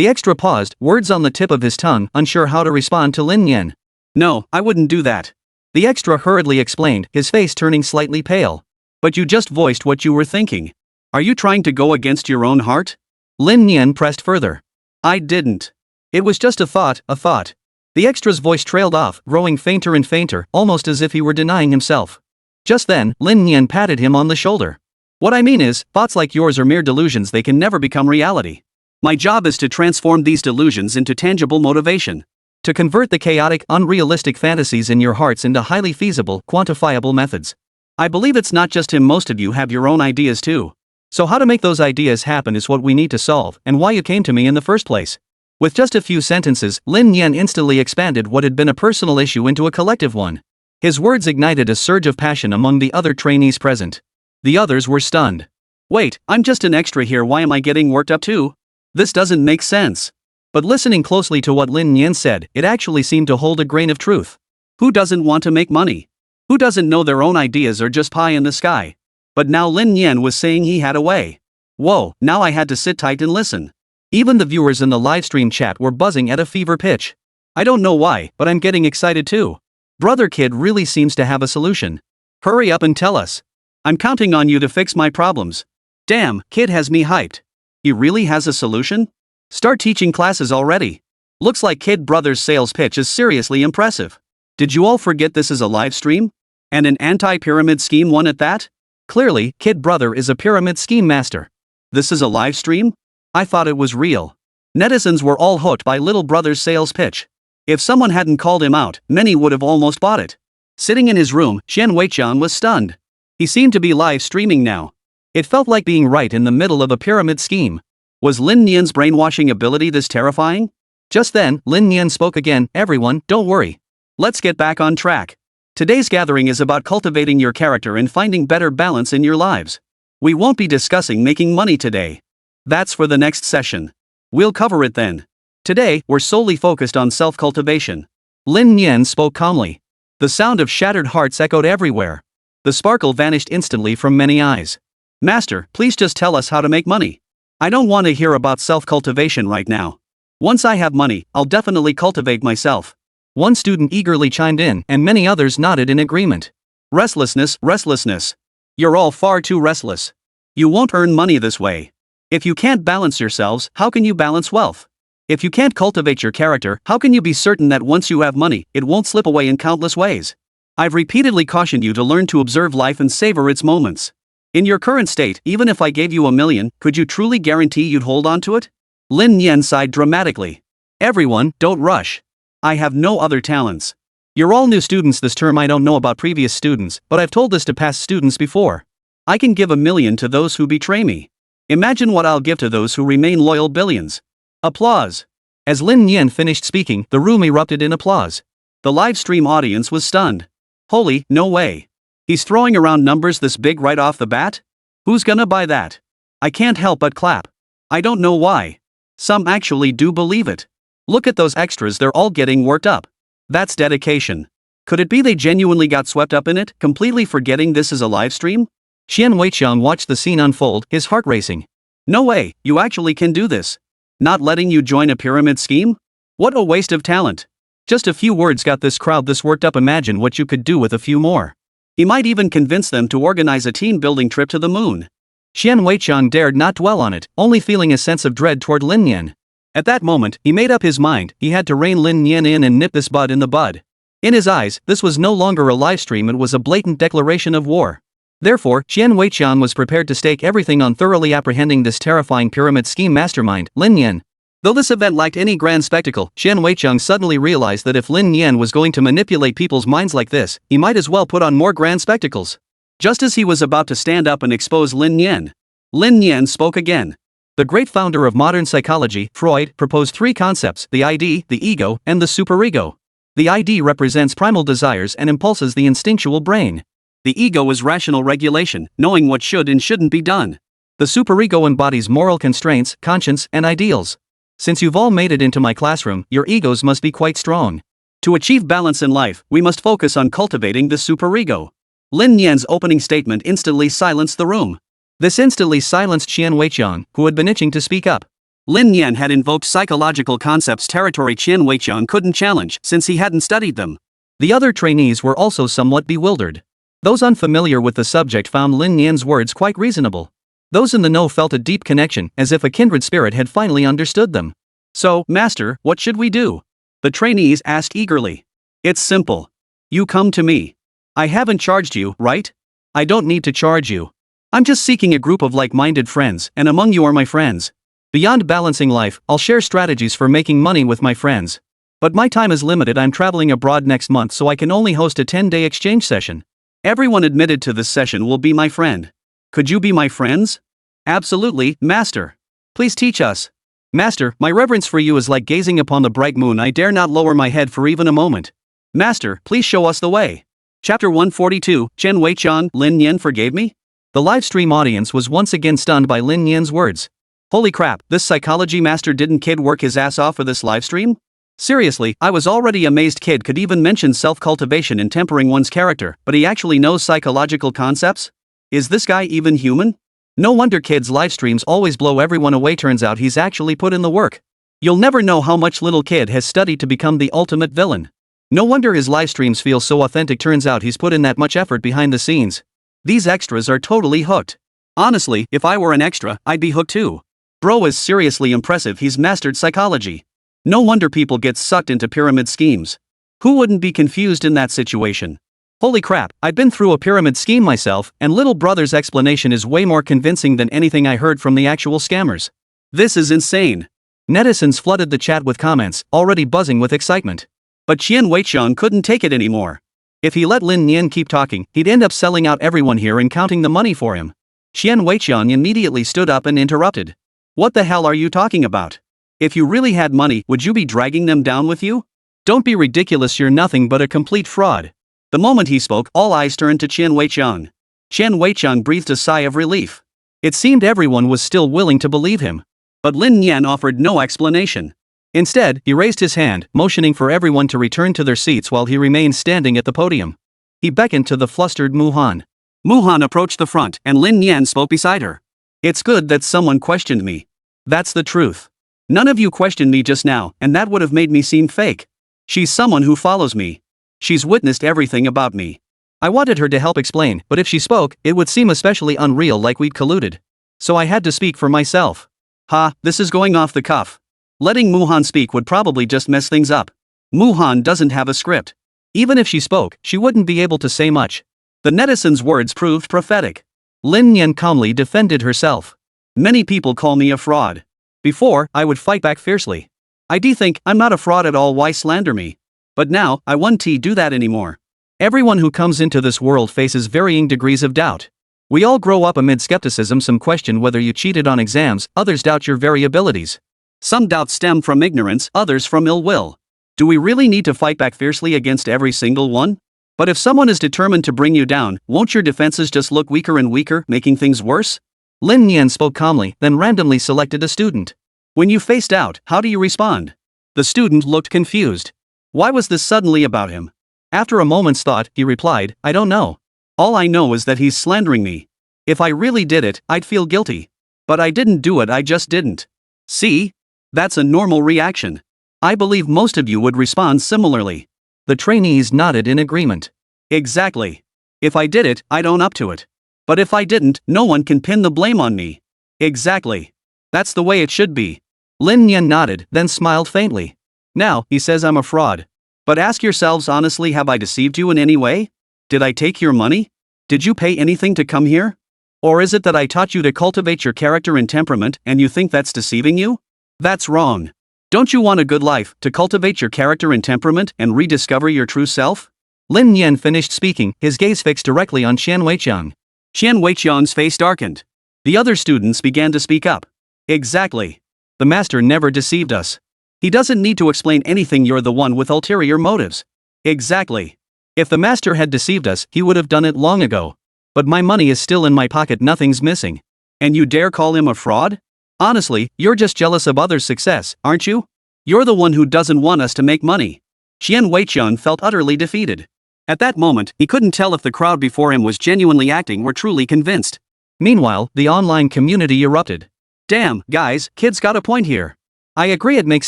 extra paused, words on the tip of his tongue, unsure how to respond to Lin Nian. No, I wouldn't do that. The extra hurriedly explained, his face turning slightly pale. But you just voiced what you were thinking. Are you trying to go against your own heart? Lin Nian pressed further. I didn't. It was just a thought, a thought. The extra's voice trailed off, growing fainter and fainter, almost as if he were denying himself. Just then, Lin Nian patted him on the shoulder. What I mean is, thoughts like yours are mere delusions, they can never become reality. My job is to transform these delusions into tangible motivation. To convert the chaotic, unrealistic fantasies in your hearts into highly feasible, quantifiable methods. I believe it's not just him, most of you have your own ideas too. So how to make those ideas happen is what we need to solve, and why you came to me in the first place. With just a few sentences, Lin Nian instantly expanded what had been a personal issue into a collective one. His words ignited a surge of passion among the other trainees present. The others were stunned. Wait, I'm just an extra here, why am I getting worked up too? This doesn't make sense. But listening closely to what Lin Nian said, it actually seemed to hold a grain of truth. Who doesn't want to make money? Who doesn't know their own ideas are just pie in the sky? But now Lin Nian was saying he had a way. Whoa, now I had to sit tight and listen. Even the viewers in the livestream chat were buzzing at a fever pitch. I don't know why, but I'm getting excited too. Brother Kid really seems to have a solution. Hurry up and tell us. I'm counting on you to fix my problems. Damn, Kid has me hyped. He really has a solution? Start teaching classes already. Looks like Kid Brother's sales pitch is seriously impressive. Did you all forget this is a live stream? And an anti-pyramid scheme one at that? Clearly, Kid Brother is a pyramid scheme master. This is a live stream? I thought it was real. Netizens were all hooked by Little Brother's sales pitch. If someone hadn't called him out, many would have almost bought it. Sitting in his room, Xian Weiqian was stunned. He seemed to be live streaming now. It felt like being right in the middle of a pyramid scheme. Was Lin Nian's brainwashing ability this terrifying? Just then, Lin Nian spoke again, everyone, don't worry. Let's get back on track. Today's gathering is about cultivating your character and finding better balance in your lives. We won't be discussing making money today. That's for the next session. We'll cover it then. Today, we're solely focused on self-cultivation. Lin Nian spoke calmly. The sound of shattered hearts echoed everywhere. The sparkle vanished instantly from many eyes. Master, please just tell us how to make money. I don't want to hear about self-cultivation right now. Once I have money, I'll definitely cultivate myself. One student eagerly chimed in, and many others nodded in agreement. Restlessness, restlessness. You're all far too restless. You won't earn money this way. If you can't balance yourselves, how can you balance wealth? If you can't cultivate your character, how can you be certain that once you have money, it won't slip away in countless ways? I've repeatedly cautioned you to learn to observe life and savor its moments. In your current state, even if I gave you $1 million, could you truly guarantee you'd hold on to it? Lin Nian sighed dramatically. Everyone, don't rush. I have no other talents. You're all new students this term. I don't know about previous students, but I've told this to past students before. I can give $1 million to those who betray me. Imagine what I'll give to those who remain loyal. Billions. Applause. As Lin Nian finished speaking, the room erupted in applause. The live stream audience was stunned. Holy, no way. He's throwing around numbers this big right off the bat? Who's gonna buy that? I can't help but clap. I don't know why. Some actually do believe it. Look at those extras, they're all getting worked up. That's dedication. Could it be they genuinely got swept up in it, completely forgetting this is a live stream? Qian Weiqiang watched the scene unfold, his heart racing. No way, you actually can do this. Not letting you join a pyramid scheme? What a waste of talent. Just a few words got this crowd this worked up. Imagine what you could do with a few more. He might even convince them to organize a team-building trip to the moon. Qian Weiqiang dared not dwell on it, only feeling a sense of dread toward Lin Nian. At that moment, he made up his mind, he had to rein Lin Nian in and nip this bud in the bud. In his eyes, this was no longer a livestream, it was a blatant declaration of war. Therefore, Qian Weiqiang was prepared to stake everything on thoroughly apprehending this terrifying pyramid scheme mastermind, Lin Nian. Though this event lacked any grand spectacle, Qian Weiqiang suddenly realized that if Lin Nian was going to manipulate people's minds like this, he might as well put on more grand spectacles. Just as he was about to stand up and expose Lin Nian spoke again. The great founder of modern psychology, Freud, proposed three concepts: the ID, the ego, and the superego. The ID represents primal desires and impulses, the instinctual brain. The ego is rational regulation, knowing what should and shouldn't be done. The superego embodies moral constraints, conscience, and ideals. Since you've all made it into my classroom, your egos must be quite strong. To achieve balance in life, we must focus on cultivating the superego. Lin Nian's opening statement instantly silenced the room. This instantly silenced Qian Weiqiang, who had been itching to speak up. Lin Nian had invoked psychological concepts, territory Qian Weiqiang couldn't challenge since he hadn't studied them. The other trainees were also somewhat bewildered. Those unfamiliar with the subject found Lin Nian's words quite reasonable. Those in the know felt a deep connection, as if a kindred spirit had finally understood them. So, Master, what should we do? The trainees asked eagerly. It's simple. You come to me. I haven't charged you, right? I don't need to charge you. I'm just seeking a group of like-minded friends, and among you are my friends. Beyond balancing life, I'll share strategies for making money with my friends. But my time is limited, I'm traveling abroad next month, so I can only host a 10-day exchange session. Everyone admitted to this session will be my friend. Could you be my friends? Absolutely, Master. Please teach us. Master, my reverence for you is like gazing upon the bright moon, I dare not lower my head for even a moment. Master, please show us the way. Chapter 142, Qian Weiqiang, Lin Nian forgave me? The livestream audience was once again stunned by Lin Nian's words. Holy crap, this psychology master didn't kid work his ass off for this livestream? Seriously, I was already amazed kid could even mention self-cultivation in tempering one's character, but he actually knows psychological concepts? Is this guy even human? No wonder kids' livestreams always blow everyone away, turns out he's actually put in the work. You'll never know how much little kid has studied to become the ultimate villain. No wonder his livestreams feel so authentic, turns out he's put in that much effort behind the scenes. These extras are totally hooked. Honestly, if I were an extra, I'd be hooked too. Bro is seriously impressive, he's mastered psychology. No wonder people get sucked into pyramid schemes. Who wouldn't be confused in that situation? Holy crap, I've been through a pyramid scheme myself, and little brother's explanation is way more convincing than anything I heard from the actual scammers. This is insane. Netizens flooded the chat with comments, already buzzing with excitement. But Qian Weiqiang couldn't take it anymore. If he let Lin Nian keep talking, he'd end up selling out everyone here and counting the money for him. Qian Weiqiang immediately stood up and interrupted. What the hell are you talking about? If you really had money, would you be dragging them down with you? Don't be ridiculous, you're nothing but a complete fraud. The moment he spoke, all eyes turned to Qian Weiqiang. Qian Weiqiang breathed a sigh of relief. It seemed everyone was still willing to believe him. But Lin Nian offered no explanation. Instead, he raised his hand, motioning for everyone to return to their seats while he remained standing at the podium. He beckoned to the flustered Muhan. Muhan approached the front, and Lin Nian spoke beside her. It's good that someone questioned me. That's the truth. None of you questioned me just now, and that would have made me seem fake. She's someone who follows me. She's witnessed everything about me. I wanted her to help explain, but if she spoke, it would seem especially unreal, like we'd colluded. So I had to speak for myself. Ha, this is going off the cuff. Letting Muhan speak would probably just mess things up. Muhan doesn't have a script. Even if she spoke, she wouldn't be able to say much. The netizens' words proved prophetic. Lin Nian calmly defended herself. Many people call me a fraud. Before, I would fight back fiercely. I think I'm not a fraud at all, why slander me? But now, I won't do that anymore. Everyone who comes into this world faces varying degrees of doubt. We all grow up amid skepticism, some question whether you cheated on exams, others doubt your very abilities. Some doubts stem from ignorance, others from ill will. Do we really need to fight back fiercely against every single one? But if someone is determined to bring you down, won't your defenses just look weaker and weaker, making things worse? Lin Nian spoke calmly, then randomly selected a student. When you face doubt, how do you respond? The student looked confused. Why was this suddenly about him? After a moment's thought, he replied, I don't know. All I know is that he's slandering me. If I really did it, I'd feel guilty. But I didn't do it, I just didn't. See? That's a normal reaction. I believe most of you would respond similarly. The trainees nodded in agreement. Exactly. If I did it, I'd own up to it. But if I didn't, no one can pin the blame on me. Exactly. That's the way it should be. Lin Nian nodded, then smiled faintly. Now, he says I'm a fraud. But ask yourselves honestly, have I deceived you in any way? Did I take your money? Did you pay anything to come here? Or is it that I taught you to cultivate your character and temperament and you think that's deceiving you? That's wrong. Don't you want a good life, to cultivate your character and temperament and rediscover your true self? Lin Nian finished speaking, his gaze fixed directly on Qian Weiqiang. Qian Weiqiang's face darkened. The other students began to speak up. Exactly. The master never deceived us. He doesn't need to explain anything, you're the one with ulterior motives. Exactly. If the master had deceived us, he would have done it long ago. But my money is still in my pocket, nothing's missing. And you dare call him a fraud? Honestly, you're just jealous of others' success, aren't you? You're the one who doesn't want us to make money. Qian Weiqiang felt utterly defeated. At that moment, he couldn't tell if the crowd before him was genuinely acting or truly convinced. Meanwhile, the online community erupted. Damn, guys, kid's got a point here. I agree it makes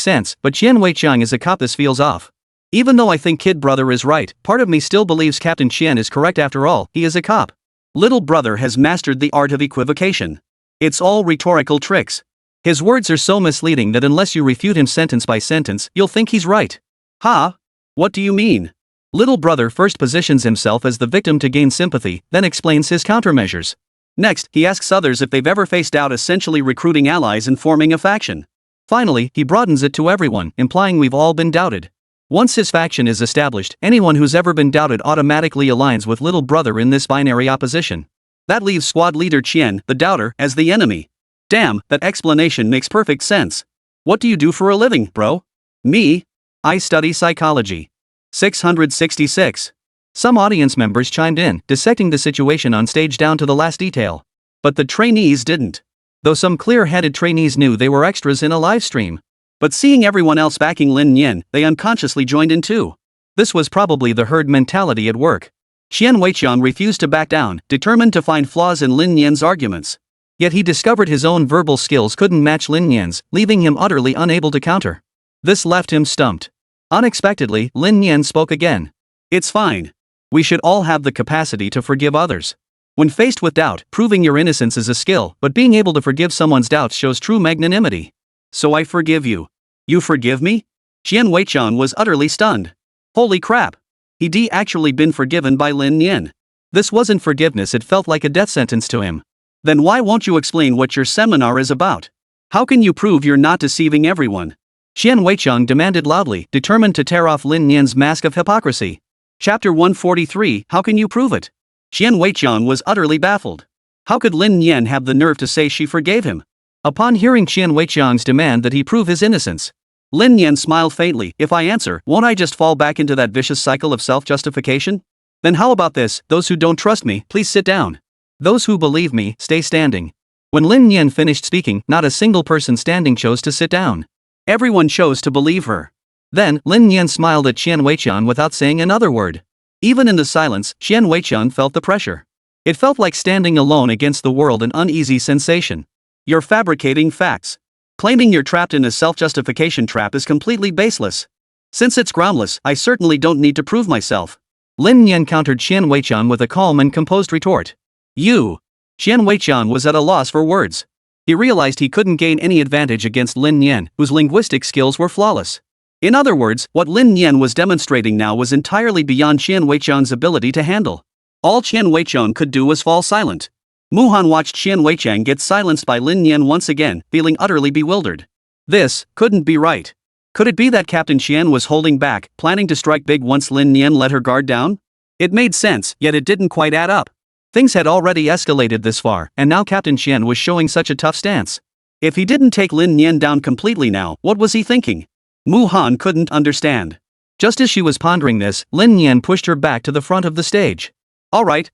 sense, but Qian Weiqiang is a cop, this feels off. Even though I think kid brother is right, part of me still believes Captain Qian is correct after all, he is a cop. Little brother has mastered the art of equivocation. It's all rhetorical tricks. His words are so misleading that unless you refute him sentence by sentence, you'll think he's right. Huh? What do you mean? Little brother first positions himself as the victim to gain sympathy, then explains his countermeasures. Next, he asks others if they've ever faced doubt, essentially recruiting allies and forming a faction. Finally, he broadens it to everyone, implying we've all been doubted. Once his faction is established, anyone who's ever been doubted automatically aligns with little brother in this binary opposition. That leaves squad leader Qian, the doubter, as the enemy. Damn, that explanation makes perfect sense. What do you do for a living, bro? Me? I study psychology. 666. Some audience members chimed in, dissecting the situation on stage down to the last detail. But the trainees didn't. Though some clear-headed trainees knew they were extras in a livestream. But seeing everyone else backing Lin Nian, they unconsciously joined in too. This was probably the herd mentality at work. Qian Weiqiang refused to back down, determined to find flaws in Lin Nian's arguments. Yet he discovered his own verbal skills couldn't match Lin Nian's, leaving him utterly unable to counter. This left him stumped. Unexpectedly, Lin Nian spoke again. It's fine. We should all have the capacity to forgive others. When faced with doubt, proving your innocence is a skill, but being able to forgive someone's doubts shows true magnanimity. So I forgive you. You forgive me? Qian Weiqiang was utterly stunned. Holy crap. He'd actually been forgiven by Lin Nian. This wasn't forgiveness, it felt like a death sentence to him. Then why won't you explain what your seminar is about? How can you prove you're not deceiving everyone? Qian Weiqiang demanded loudly, determined to tear off Lin Nian's mask of hypocrisy. Chapter 143, How can you prove it? Qian Weiqiang was utterly baffled. How could Lin Nian have the nerve to say she forgave him? Upon hearing Qian Weiqiang's demand that he prove his innocence, Lin Nian smiled faintly. If I answer, won't I just fall back into that vicious cycle of self-justification? Then how about this, those who don't trust me, please sit down. Those who believe me, stay standing. When Lin Nian finished speaking, not a single person standing chose to sit down. Everyone chose to believe her. Then, Lin Nian smiled at Qian Weiqiang without saying another word. Even in the silence, Qian Weiqiang felt the pressure. It felt like standing alone against the world, an uneasy sensation. You're fabricating facts. Claiming you're trapped in a self-justification trap is completely baseless. Since it's groundless, I certainly don't need to prove myself. Lin Nian countered Qian Weiqiang with a calm and composed retort. You. Qian Weiqiang was at a loss for words. He realized he couldn't gain any advantage against Lin Nian, whose linguistic skills were flawless. In other words, what Lin Nian was demonstrating now was entirely beyond Qian Weiqiang's ability to handle. All Qian Weiqiang could do was fall silent. Muhan watched Qian Weiqiang get silenced by Lin Nian once again, feeling utterly bewildered. This couldn't be right. Could it be that Captain Qian was holding back, planning to strike big once Lin Nian let her guard down? It made sense, yet it didn't quite add up. Things had already escalated this far, and now Captain Qian was showing such a tough stance. If he didn't take Lin Nian down completely now, what was he thinking? Muhan couldn't understand. Just as she was pondering this, Lin Nian pushed her back to the front of the stage. All right.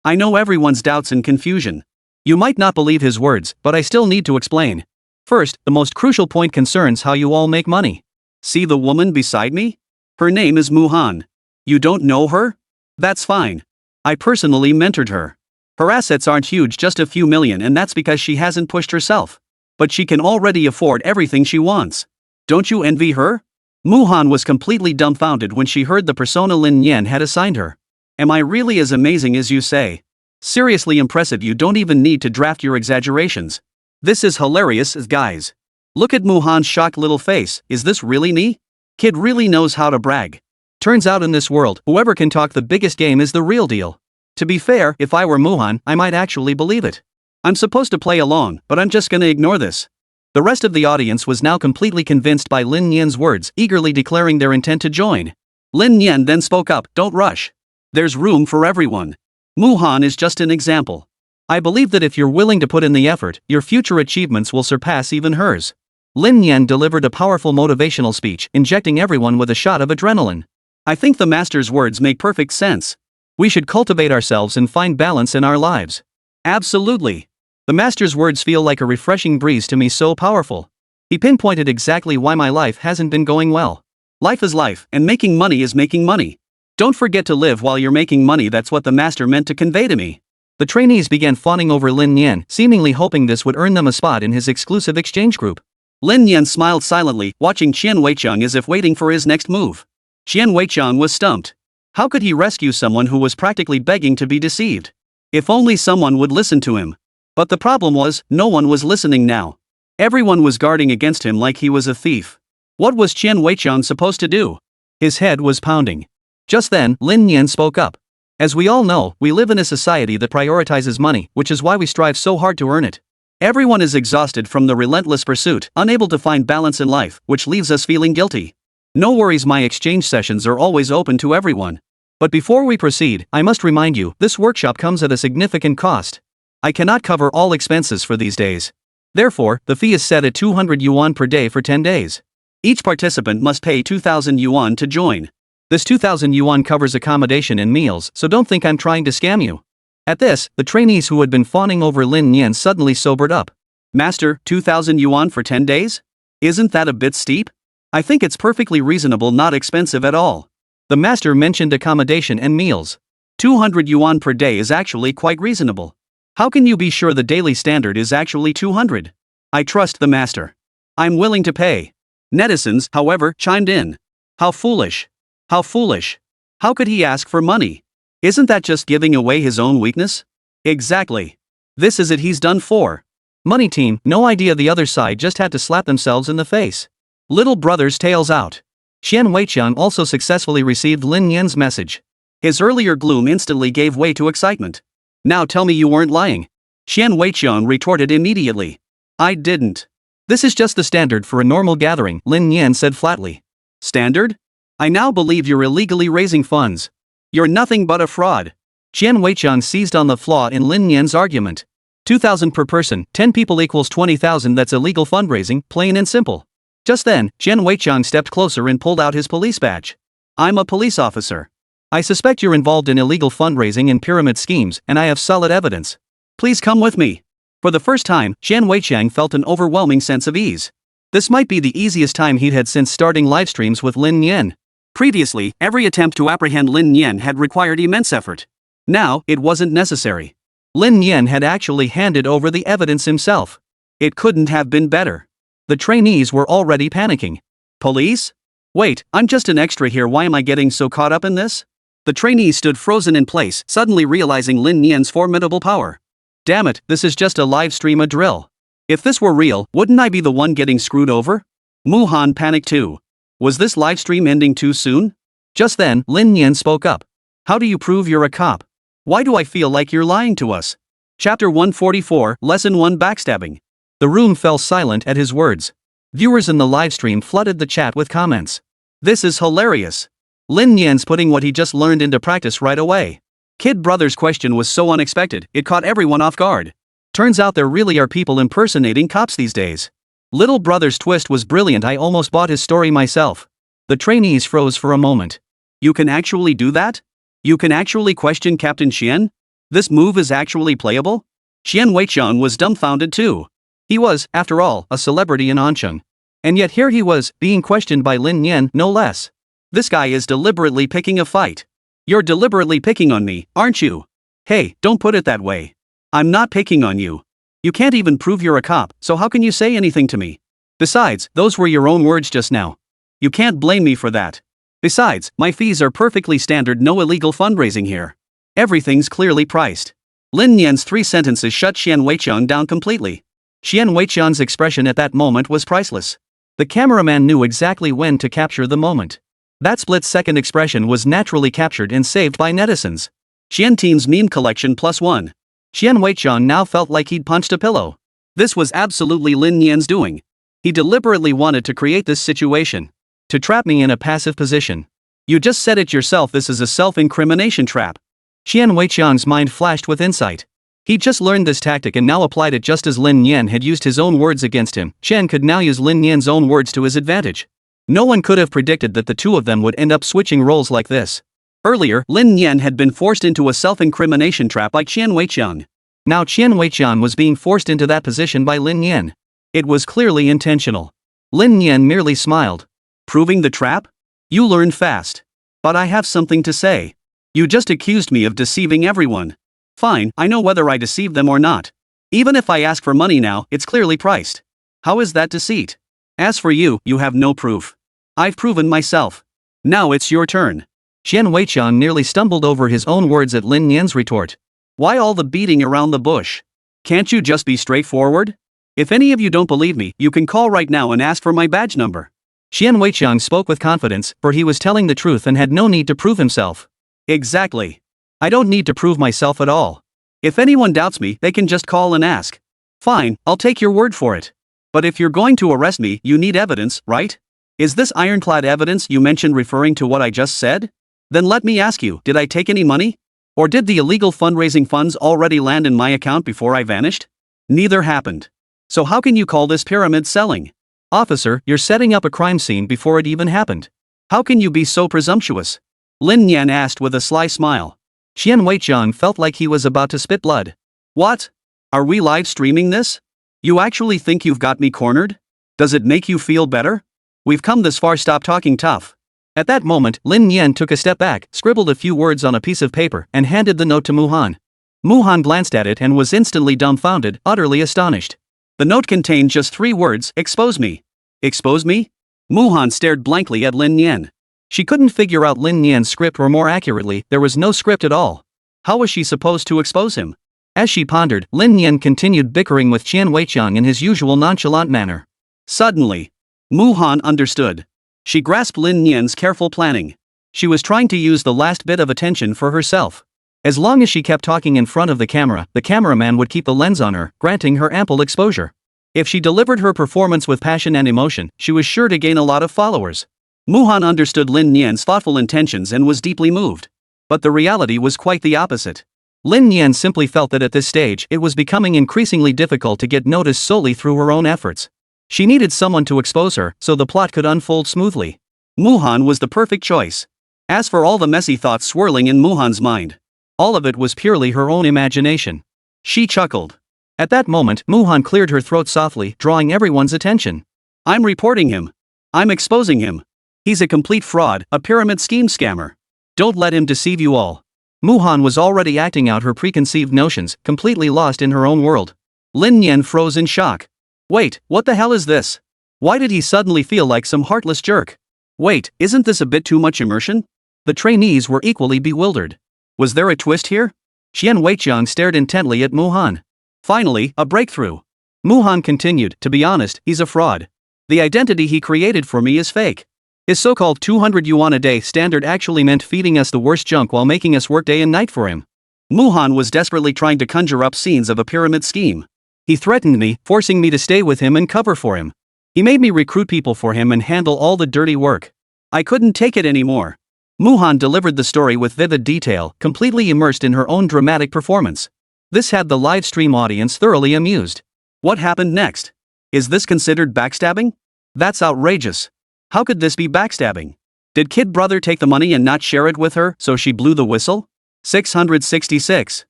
I know everyone's doubts and confusion. You might not believe his words, but I still need to explain. First, the most crucial point concerns how you all make money. See the woman beside me? Her name is Muhan. You don't know her? That's fine. I personally mentored her. Her assets aren't huge, just a few million, and that's because she hasn't pushed herself. But she can already afford everything she wants. Don't you envy her? Muhan was completely dumbfounded when she heard the persona Lin Nian had assigned her. Am I really as amazing as you say? Seriously impressive, you don't even need to draft your exaggerations. This is hilarious, guys. Look at Muhan's shocked little face. Is this really me? Kid really knows how to brag. Turns out in this world, whoever can talk the biggest game is the real deal. To be fair, if I were Muhan, I might actually believe it. I'm supposed to play along, but I'm just gonna ignore this. The rest of the audience was now completely convinced by Lin Nian's words, eagerly declaring their intent to join. Lin Nian then spoke up, don't rush. There's room for everyone. Muhan is just an example. I believe that if you're willing to put in the effort, your future achievements will surpass even hers. Lin Nian delivered a powerful motivational speech, injecting everyone with a shot of adrenaline. I think the master's words make perfect sense. We should cultivate ourselves and find balance in our lives. Absolutely. The master's words feel like a refreshing breeze to me, so powerful. He pinpointed exactly why my life hasn't been going well. Life is life, and making money is making money. Don't forget to live while you're making money, that's what the master meant to convey to me. The trainees began fawning over Lin Nian, seemingly hoping this would earn them a spot in his exclusive exchange group. Lin Nian smiled silently, watching Qian Weicheng as if waiting for his next move. Qian Weicheng was stumped. How could he rescue someone who was practically begging to be deceived? If only someone would listen to him. But the problem was, no one was listening now. Everyone was guarding against him like he was a thief. What was Qian Weicheng supposed to do? His head was pounding. Just then, Lin Nian spoke up. As we all know, we live in a society that prioritizes money, which is why we strive so hard to earn it. Everyone is exhausted from the relentless pursuit, unable to find balance in life, which leaves us feeling guilty. No worries, my exchange sessions are always open to everyone. But before we proceed, I must remind you, this workshop comes at a significant cost. I cannot cover all expenses for these days. Therefore, the fee is set at 200 yuan per day for 10 days. Each participant must pay 2,000 yuan to join. This 2,000 yuan covers accommodation and meals, so don't think I'm trying to scam you. At this, the trainees who had been fawning over Lin Nian suddenly sobered up. Master, 2,000 yuan for 10 days? Isn't that a bit steep? I think it's perfectly reasonable, not expensive at all. The master mentioned accommodation and meals. 200 yuan per day is actually quite reasonable. How can you be sure the daily standard is actually 200? I trust the master. I'm willing to pay. Netizens, however, chimed in. How foolish. How foolish. How could he ask for money? Isn't that just giving away his own weakness? Exactly. This is it he's done for. Money team, no idea, the other side just had to slap themselves in the face. Little brother's tails out. Qian Weicheng also successfully received Lin Nian's message. His earlier gloom instantly gave way to excitement. Now tell me you weren't lying. Qian Weicheng retorted immediately. I didn't. This is just the standard for a normal gathering, Lin Nian said flatly. Standard? I now believe you're illegally raising funds. You're nothing but a fraud. Qian Weicheng seized on the flaw in Lin Nian's argument. 2,000 per person, 10 people equals 20,000, that's illegal fundraising, plain and simple. Just then, Qian Weicheng stepped closer and pulled out his police badge. I'm a police officer. I suspect you're involved in illegal fundraising and pyramid schemes, and I have solid evidence. Please come with me. For the first time, Qian Weicheng felt an overwhelming sense of ease. This might be the easiest time he'd had since starting livestreams with Lin Nian. Previously, every attempt to apprehend Lin Nian had required immense effort. Now, it wasn't necessary. Lin Nian had actually handed over the evidence himself. It couldn't have been better. The trainees were already panicking. Police? Wait, I'm just an extra here, why am I getting so caught up in this? The trainees stood frozen in place, suddenly realizing Lin Nian's formidable power. Damn it, this is just a live stream, a drill. If this were real, wouldn't I be the one getting screwed over? Muhan panicked too. Was this live stream ending too soon? Just then, Lin Nian spoke up. How do you prove you're a cop? Why do I feel like you're lying to us? Chapter 144, Lesson 1, Backstabbing. The room fell silent at his words. Viewers in the livestream flooded the chat with comments. This is hilarious. Lin Nian's putting what he just learned into practice right away. Kid Brother's question was so unexpected, it caught everyone off guard. Turns out there really are people impersonating cops these days. Little Brother's twist was brilliant, I almost bought his story myself. The trainees froze for a moment. You can actually do that? You can actually question Captain Qian? This move is actually playable? Qian Weicheng was dumbfounded too. He was, after all, a celebrity in Ancheng. And yet here he was, being questioned by Lin Nian, no less. This guy is deliberately picking a fight. You're deliberately picking on me, aren't you? Hey, don't put it that way. I'm not picking on you. You can't even prove you're a cop, so how can you say anything to me? Besides, those were your own words just now. You can't blame me for that. Besides, my fees are perfectly standard, no illegal fundraising here. Everything's clearly priced. Lin Nian's 3 sentences shut Xian Weiqiang down completely. Xian Weiqiang's expression at that moment was priceless. The cameraman knew exactly when to capture the moment. That split-second expression was naturally captured and saved by netizens. Xian Team's meme collection +1. Xian Weiqiang now felt like he'd punched a pillow. This was absolutely Lin Nian's doing. He deliberately wanted to create this situation. To trap me in a passive position. You just said it yourself, this is a self-incrimination trap. Xian Weiqiang's mind flashed with insight. He just learned this tactic and now applied it just as Lin Nian had used his own words against him. Chen could now use Lin Nian's own words to his advantage. No one could have predicted that the two of them would end up switching roles like this. Earlier, Lin Nian had been forced into a self-incrimination trap by Xian Weiqiang. Now Xian Weiqiang was being forced into that position by Lin Nian. It was clearly intentional. Lin Nian merely smiled. Proving the trap? You learn fast. But I have something to say. You just accused me of deceiving everyone. Fine, I know whether I deceived them or not. Even if I ask for money now, it's clearly priced. How is that deceit? As for you, you have no proof. I've proven myself. Now it's your turn. Xian Weiqiang nearly stumbled over his own words at Lin Nian's retort. Why all the beating around the bush? Can't you just be straightforward? If any of you don't believe me, you can call right now and ask for my badge number. Xian Weiqiang spoke with confidence, for he was telling the truth and had no need to prove himself. Exactly. I don't need to prove myself at all. If anyone doubts me, they can just call and ask. Fine, I'll take your word for it. But if you're going to arrest me, you need evidence, right? Is this ironclad evidence you mentioned referring to what I just said? Then let me ask you, did I take any money? Or did the illegal fundraising funds already land in my account before I vanished? Neither happened. So how can you call this pyramid selling? Officer, you're setting up a crime scene before it even happened. How can you be so presumptuous? Lin Nian asked with a sly smile. Xian Weiqiang felt like he was about to spit blood. What? Are we live streaming this? You actually think you've got me cornered? Does it make you feel better? We've come this far, stop talking tough. At that moment, Lin Nian took a step back, scribbled a few words on a piece of paper, and handed the note to Muhan. Muhan glanced at it and was instantly dumbfounded, utterly astonished. The note contained just 3 words, expose me. Expose me? Muhan stared blankly at Lin Nian. She couldn't figure out Lin Nian's script, or more accurately, there was no script at all. How was she supposed to expose him? As she pondered, Lin Nian continued bickering with Xian Weiqiang in his usual nonchalant manner. Suddenly, Muhan understood. She grasped Lin Nian's careful planning. She was trying to use the last bit of attention for herself. As long as she kept talking in front of the cameraman would keep the lens on her, granting her ample exposure. If she delivered her performance with passion and emotion, she was sure to gain a lot of followers. Muhan understood Lin Nian's thoughtful intentions and was deeply moved. But the reality was quite the opposite. Lin Nian simply felt that at this stage it was becoming increasingly difficult to get noticed solely through her own efforts. She needed someone to expose her so the plot could unfold smoothly. Muhan was the perfect choice. As for all the messy thoughts swirling in Muhan's mind, all of it was purely her own imagination. She chuckled. At that moment, Muhan cleared her throat softly, drawing everyone's attention. I'm reporting him. I'm exposing him. He's a complete fraud, a pyramid scheme scammer. Don't let him deceive you all. Muhan was already acting out her preconceived notions, completely lost in her own world. Lin Nian froze in shock. Wait, what the hell is this? Why did he suddenly feel like some heartless jerk? Wait, isn't this a bit too much immersion? The trainees were equally bewildered. Was there a twist here? Xian Weiqiang stared intently at Muhan. Finally, a breakthrough. Muhan continued, to be honest, he's a fraud. The identity he created for me is fake. His so-called 200 yuan a day standard actually meant feeding us the worst junk while making us work day and night for him. Muhan was desperately trying to conjure up scenes of a pyramid scheme. He threatened me, forcing me to stay with him and cover for him. He made me recruit people for him and handle all the dirty work. I couldn't take it anymore. Muhan delivered the story with vivid detail, completely immersed in her own dramatic performance. This had the live stream audience thoroughly amused. What happened next? Is this considered backstabbing? That's outrageous. How could this be backstabbing? Did Kid Brother take the money and not share it with her, so she blew the whistle? 666.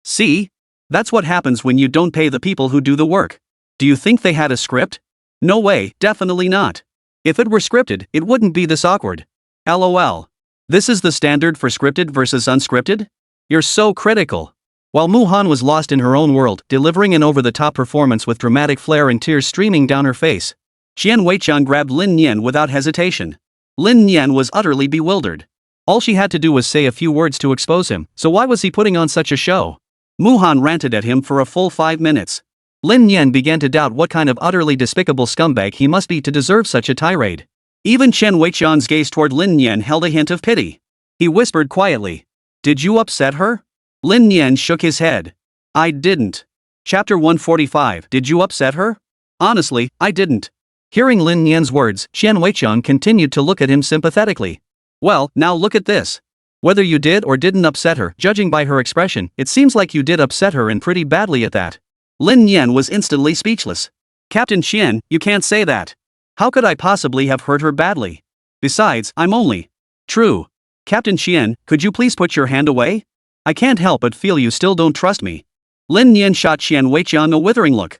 See? That's what happens when you don't pay the people who do the work. Do you think they had a script? No way, definitely not. If it were scripted, it wouldn't be this awkward. LOL. This is the standard for scripted versus unscripted? You're so critical. While Mu-han was lost in her own world, delivering an over-the-top performance with dramatic flair and tears streaming down her face, Qian Weiqiang grabbed Lin Nian without hesitation. Lin Nian was utterly bewildered. All she had to do was say a few words to expose him, so why was he putting on such a show? Mu-han ranted at him for a full 5 minutes. Lin Nian began to doubt what kind of utterly despicable scumbag he must be to deserve such a tirade. Even Qian Weiqiang's gaze toward Lin Nian held a hint of pity. He whispered quietly, "Did you upset her?" Lin Nian shook his head. "I didn't." Chapter 145. Did you upset her? Honestly, I didn't. Hearing Lin Nian's words, Qian Weiqiang continued to look at him sympathetically. Well, now look at this. Whether you did or didn't upset her, judging by her expression, it seems like you did upset her and pretty badly at that. Lin Nian was instantly speechless. Captain Qian, you can't say that. How could I possibly have hurt her badly? Besides, I'm only. True. Captain Qian, could you please put your hand away? I can't help but feel you still don't trust me. Lin Nian shot Qian Weiqiang a withering look.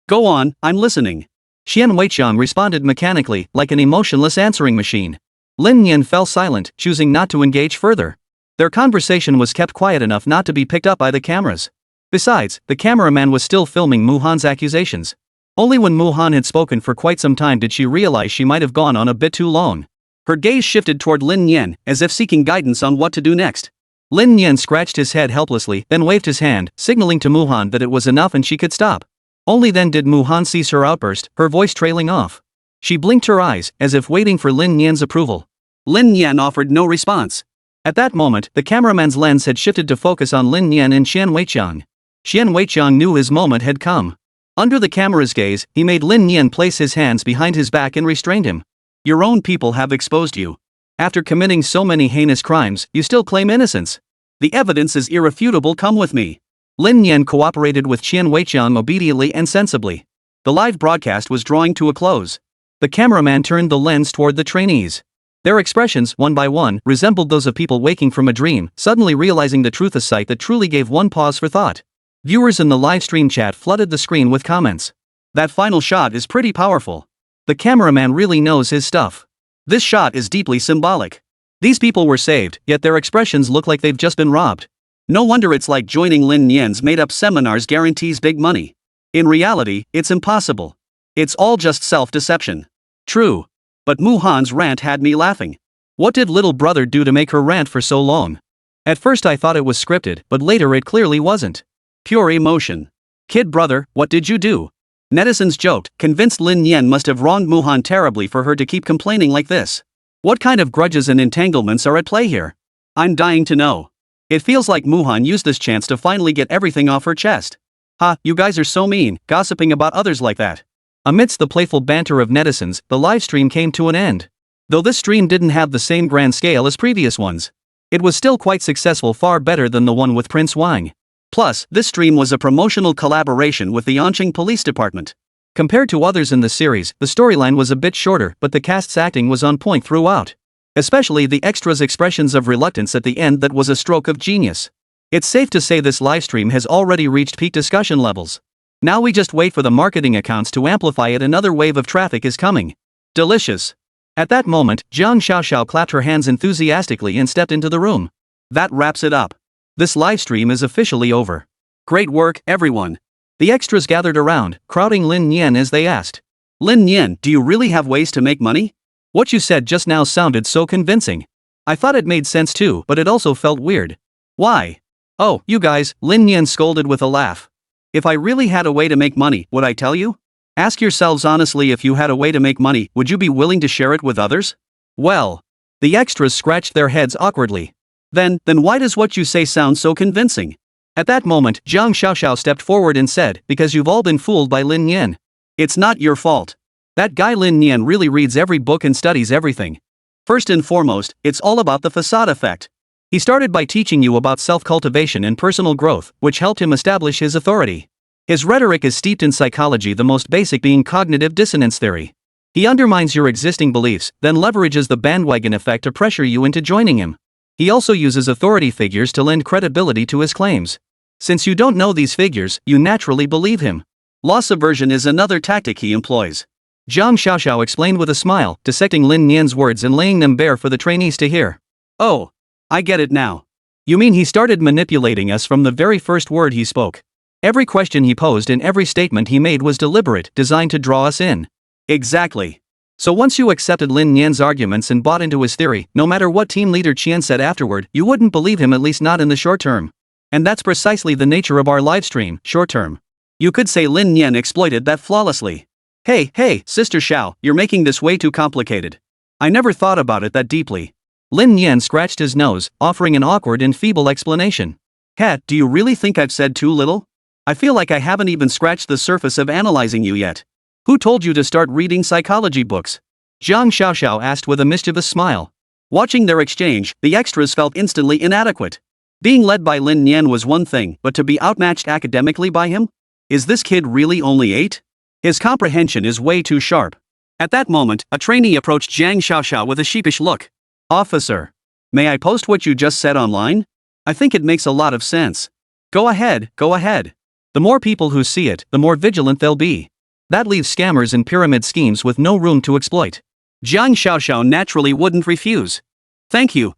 Go on, I'm listening. Qian Weiqiang responded mechanically, like an emotionless answering machine. Lin Nian fell silent, choosing not to engage further. Their conversation was kept quiet enough not to be picked up by the cameras. Besides, the cameraman was still filming Mu-han's accusations. Only when Mu-han had spoken for quite some time did she realize she might have gone on a bit too long. Her gaze shifted toward Lin Nian, as if seeking guidance on what to do next. Lin Nian scratched his head helplessly, then waved his hand, signaling to Mu-han that it was enough and she could stop. Only then did Mu-han cease her outburst, her voice trailing off. She blinked her eyes, as if waiting for Lin Nian's approval. Lin Nian offered no response. At that moment, the cameraman's lens had shifted to focus on Lin Nian and Qian Weiqiang. Qian Weiqiang knew his moment had come. Under the camera's gaze, he made Lin Nian place his hands behind his back and restrained him. Your own people have exposed you. After committing so many heinous crimes, you still claim innocence. The evidence is irrefutable. Come with me. Lin Nian cooperated with Qian Weiqiang obediently and sensibly. The live broadcast was drawing to a close. The cameraman turned the lens toward the trainees. Their expressions, one by one, resembled those of people waking from a dream, suddenly realizing the truth, a sight that truly gave one pause for thought. Viewers in the livestream chat flooded the screen with comments. That final shot is pretty powerful. The cameraman really knows his stuff. This shot is deeply symbolic. These people were saved, yet their expressions look like they've just been robbed. No wonder it's like joining Lin Nian's made-up seminars guarantees big money. In reality, it's impossible. It's all just self-deception. True. But Mu-han's rant had me laughing. What did little brother do to make her rant for so long? At first I thought it was scripted, but later it clearly wasn't. Pure emotion. Kid brother, what did you do? Netizens joked, convinced Lin Nian must have wronged Mu-han terribly for her to keep complaining like this. What kind of grudges and entanglements are at play here? I'm dying to know. It feels like Mu-han used this chance to finally get everything off her chest. Ha, you guys are so mean, gossiping about others like that. Amidst the playful banter of netizens, the livestream came to an end. Though this stream didn't have the same grand scale as previous ones, it was still quite successful, far better than the one with Prince Wang. Plus, this stream was a promotional collaboration with the Anqing Police Department. Compared to others in the series, the storyline was a bit shorter, but the cast's acting was on point throughout. Especially the extras' expressions of reluctance at the end, that was a stroke of genius. It's safe to say this livestream has already reached peak discussion levels. Now we just wait for the marketing accounts to amplify it. Another wave of traffic is coming. Delicious. At that moment, Jiang Xiaoxiao clapped her hands enthusiastically and stepped into the room. That wraps it up. This livestream is officially over. Great work, everyone. The extras gathered around, crowding Lin Nian as they asked, Lin Nian, do you really have ways to make money? What you said just now sounded so convincing. I thought it made sense too, but it also felt weird. Why? Oh, you guys, Lin Nian scolded with a laugh. If I really had a way to make money, would I tell you? Ask yourselves honestly, if you had a way to make money, would you be willing to share it with others? Well, the extras scratched their heads awkwardly. Then why does what you say sound so convincing? At that moment, Jiang Xiaoxiao stepped forward and said, because you've all been fooled by Lin Nian. It's not your fault. That guy Lin Nian really reads every book and studies everything. First and foremost, it's all about the facade effect. He started by teaching you about self-cultivation and personal growth, which helped him establish his authority. His rhetoric is steeped in psychology, the most basic being cognitive dissonance theory. He undermines your existing beliefs, then leverages the bandwagon effect to pressure you into joining him. He also uses authority figures to lend credibility to his claims. Since you don't know these figures, you naturally believe him. Loss aversion is another tactic he employs. Zhang Xiaoxiao explained with a smile, dissecting Lin Nian's words and laying them bare for the trainees to hear. Oh, I get it now. You mean he started manipulating us from the very first word he spoke? Every question he posed and every statement he made was deliberate, designed to draw us in. Exactly. So once you accepted Lin Nian's arguments and bought into his theory, no matter what team leader Qian said afterward, you wouldn't believe him, at least not in the short term. And that's precisely the nature of our livestream, short term. You could say Lin Nian exploited that flawlessly. Hey, Sister Xiao, you're making this way too complicated. I never thought about it that deeply. Lin Nian scratched his nose, offering an awkward and feeble explanation. Do you really think I've said too little? I feel like I haven't even scratched the surface of analyzing you yet. Who told you to start reading psychology books? Zhang Xiaoxiao asked with a mischievous smile. Watching their exchange, the extras felt instantly inadequate. Being led by Lin Nian was one thing, but to be outmatched academically by him? Is this kid really only 8? His comprehension is way too sharp. At that moment, a trainee approached Zhang Xiaoxiao with a sheepish look. Officer, may I post what you just said online? I think it makes a lot of sense. Go ahead. The more people who see it, the more vigilant they'll be. That leaves scammers and pyramid schemes with no room to exploit. Zhang Xiaoxiao naturally wouldn't refuse. Thank you.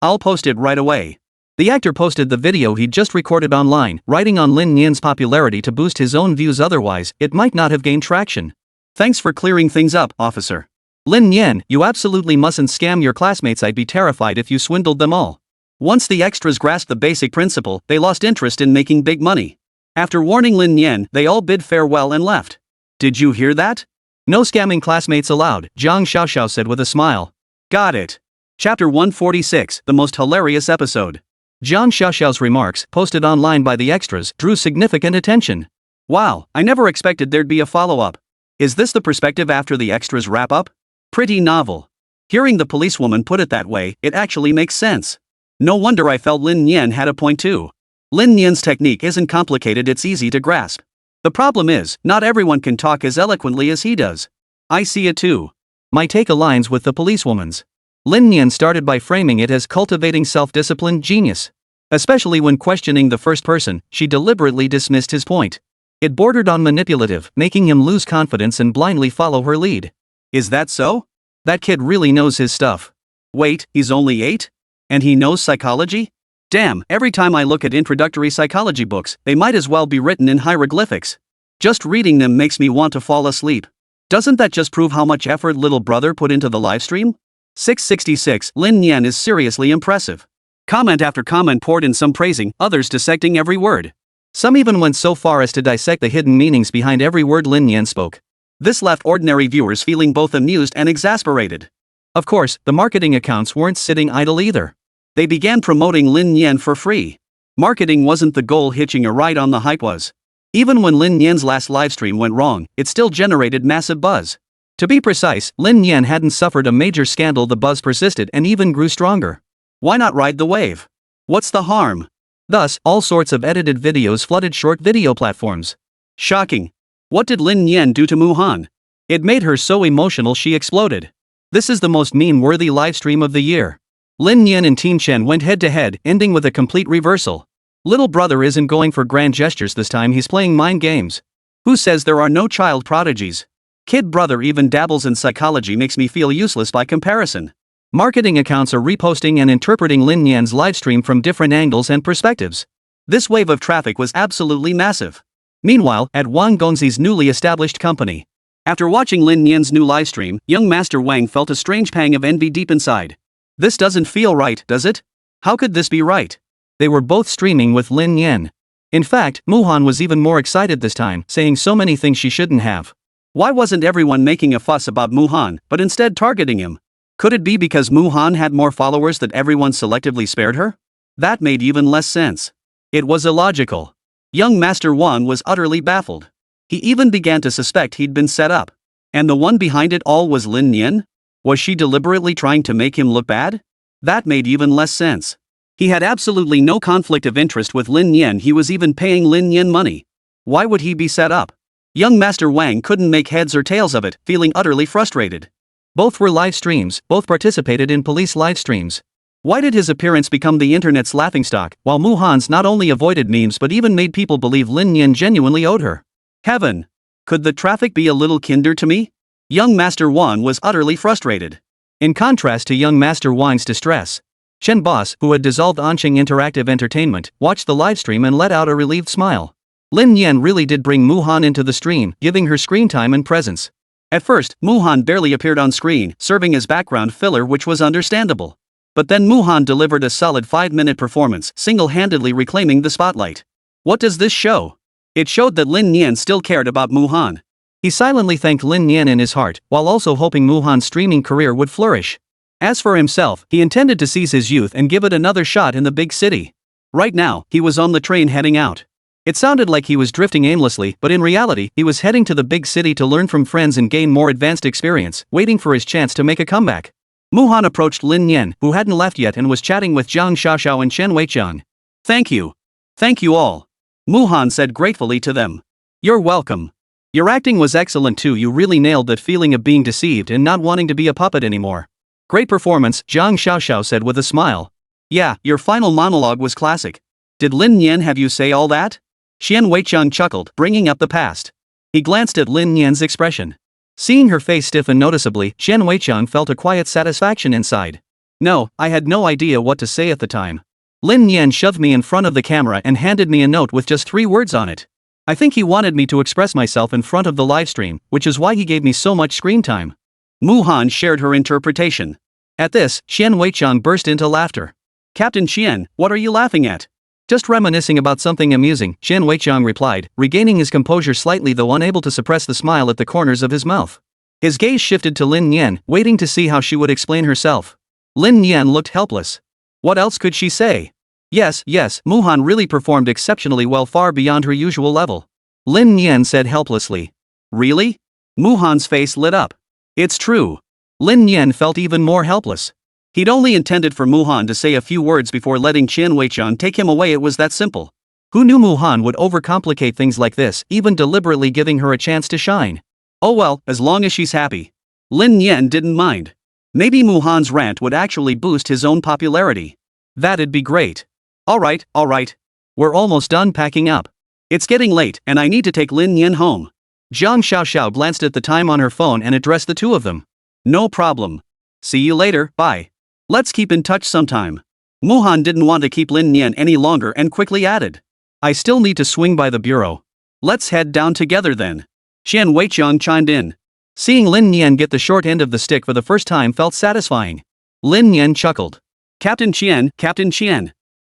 I'll post it right away. The actor posted the video he'd just recorded online, writing on Lin Nian's popularity to boost his own views, otherwise, it might not have gained traction. Thanks for clearing things up, officer. Lin Nian, you absolutely mustn't scam your classmates. I'd be terrified if you swindled them all. Once the extras grasped the basic principle, they lost interest in making big money. After warning Lin Nian, they all bid farewell and left. Did you hear that? No scamming classmates allowed, Zhang Xiaoxiao said with a smile. Got it. Chapter 146, the most hilarious episode. Zhang Xiaoxiao's remarks, posted online by the extras, drew significant attention. Wow, I never expected there'd be a follow-up. Is this the perspective after the extras wrap up? Pretty novel. Hearing the policewoman put it that way, it actually makes sense. No wonder I felt Lin Nian had a point too. Lin Nian's technique isn't complicated, it's easy to grasp. The problem is, not everyone can talk as eloquently as he does. I see it too. My take aligns with the policewoman's. Lin Nian started by framing it as cultivating self-discipline genius. Especially when questioning the first person, she deliberately dismissed his point. It bordered on manipulative, making him lose confidence and blindly follow her lead. Is that so? That kid really knows his stuff. Wait, he's only 8? And he knows psychology? Damn, every time I look at introductory psychology books, they might as well be written in hieroglyphics. Just reading them makes me want to fall asleep. Doesn't that just prove how much effort little brother put into the livestream? 666, Lin Nian is seriously impressive. Comment after comment poured in, some praising, others dissecting every word. Some even went so far as to dissect the hidden meanings behind every word Lin Nian spoke. This left ordinary viewers feeling both amused and exasperated. Of course, the marketing accounts weren't sitting idle either. They began promoting Lin Nian for free. Marketing wasn't the goal, hitching a ride on the hype was. Even when Lin Nian's last livestream went wrong, it still generated massive buzz. To be precise, Lin Nian hadn't suffered a major scandal, the buzz persisted and even grew stronger. Why not ride the wave? What's the harm? Thus, all sorts of edited videos flooded short video platforms. Shocking. What did Lin Nian do to Muhan? It made her so emotional she exploded. This is the most meme-worthy livestream of the year. Lin Nian and Team Chen went head-to-head, ending with a complete reversal. Little brother isn't going for grand gestures this time, he's playing mind games. Who says there are no child prodigies? Kid brother even dabbles in psychology, makes me feel useless by comparison. Marketing accounts are reposting and interpreting Lin Nian's livestream from different angles and perspectives. This wave of traffic was absolutely massive. Meanwhile, at Wang Gongzi's newly established company. After watching Lin Nian's new livestream, young Master Wang felt a strange pang of envy deep inside. This doesn't feel right, does it? How could this be right? They were both streaming with Lin Nian. In fact, Muhan was even more excited this time, saying so many things she shouldn't have. Why wasn't everyone making a fuss about Muhan, but instead targeting him? Could it be because Muhan had more followers that everyone selectively spared her? That made even less sense. It was illogical. Young Master Wang was utterly baffled. He even began to suspect he'd been set up. And the one behind it all was Lin Nian? Was she deliberately trying to make him look bad? That made even less sense. He had absolutely no conflict of interest with Lin Nian, he was even paying Lin Nian money. Why would he be set up? Young Master Wang couldn't make heads or tails of it, feeling utterly frustrated. Both were live streams, both participated in police live streams. Why did his appearance become the internet's laughingstock, while Muhan's not only avoided memes but even made people believe Lin Nian genuinely owed her? Heaven! Could the traffic be a little kinder to me? Young Master Wan was utterly frustrated. In contrast to young Master Wan's distress, Chen Boss, who had dissolved Anqing Interactive Entertainment, watched the livestream and let out a relieved smile. Lin Nian really did bring Muhan into the stream, giving her screen time and presence. At first, Muhan barely appeared on screen, serving as background filler, which was understandable. But then Muhan delivered a solid 5-minute performance, single-handedly reclaiming the spotlight. What does this show? It showed that Lin Nian still cared about Muhan. He silently thanked Lin Nian in his heart, while also hoping Muhan's streaming career would flourish. As for himself, he intended to seize his youth and give it another shot in the big city. Right now, he was on the train heading out. It sounded like he was drifting aimlessly, but in reality, he was heading to the big city to learn from friends and gain more advanced experience, waiting for his chance to make a comeback. Muhan approached Lin Nian, who hadn't left yet and was chatting with Zhang Xiaoxiao and Chen Weiqian. Thank you. Thank you all. Muhan said gratefully to them. You're welcome. Your acting was excellent too. You really nailed that feeling of being deceived and not wanting to be a puppet anymore. Great performance, Zhang Xiaoxiao said with a smile. Yeah, your final monologue was classic. Did Lin Nian have you say all that? Chen Weiqian chuckled, bringing up the past. He glanced at Lin Nian's expression. Seeing her face stiffen noticeably, Chen Weiqian felt a quiet satisfaction inside. No, I had no idea what to say at the time. Lin Nian shoved me in front of the camera and handed me a note with just 3 words on it. I think he wanted me to express myself in front of the livestream, which is why he gave me so much screen time. Muhan shared her interpretation. At this, Chen Weiqian burst into laughter. Captain Chen, what are you laughing at? Just reminiscing about something amusing, Chen Weiqian replied, regaining his composure slightly though unable to suppress the smile at the corners of his mouth. His gaze shifted to Lin Nian, waiting to see how she would explain herself. Lin Nian looked helpless. What else could she say? Yes, Muhan really performed exceptionally well, far beyond her usual level. Lin Nian said helplessly. Really? Muhan's face lit up. It's true. Lin Nian felt even more helpless. He'd only intended for Muhan to say a few words before letting Chen Weiqian take him away. It was that simple. Who knew Muhan would overcomplicate things like this, even deliberately giving her a chance to shine? Oh well, as long as she's happy. Lin Nian didn't mind. Maybe Muhan's rant would actually boost his own popularity. That'd be great. Alright. We're almost done packing up. It's getting late, and I need to take Lin Nian home. Zhang Xiaoxiao glanced at the time on her phone and addressed the two of them. No problem. See you later, bye. Let's keep in touch sometime. Muhan didn't want to keep Lin Nian any longer and quickly added. I still need to swing by the bureau. Let's head down together then. Chen Weiqian chimed in. Seeing Lin Nian get the short end of the stick for the first time felt satisfying. Lin Nian chuckled. Captain Chen.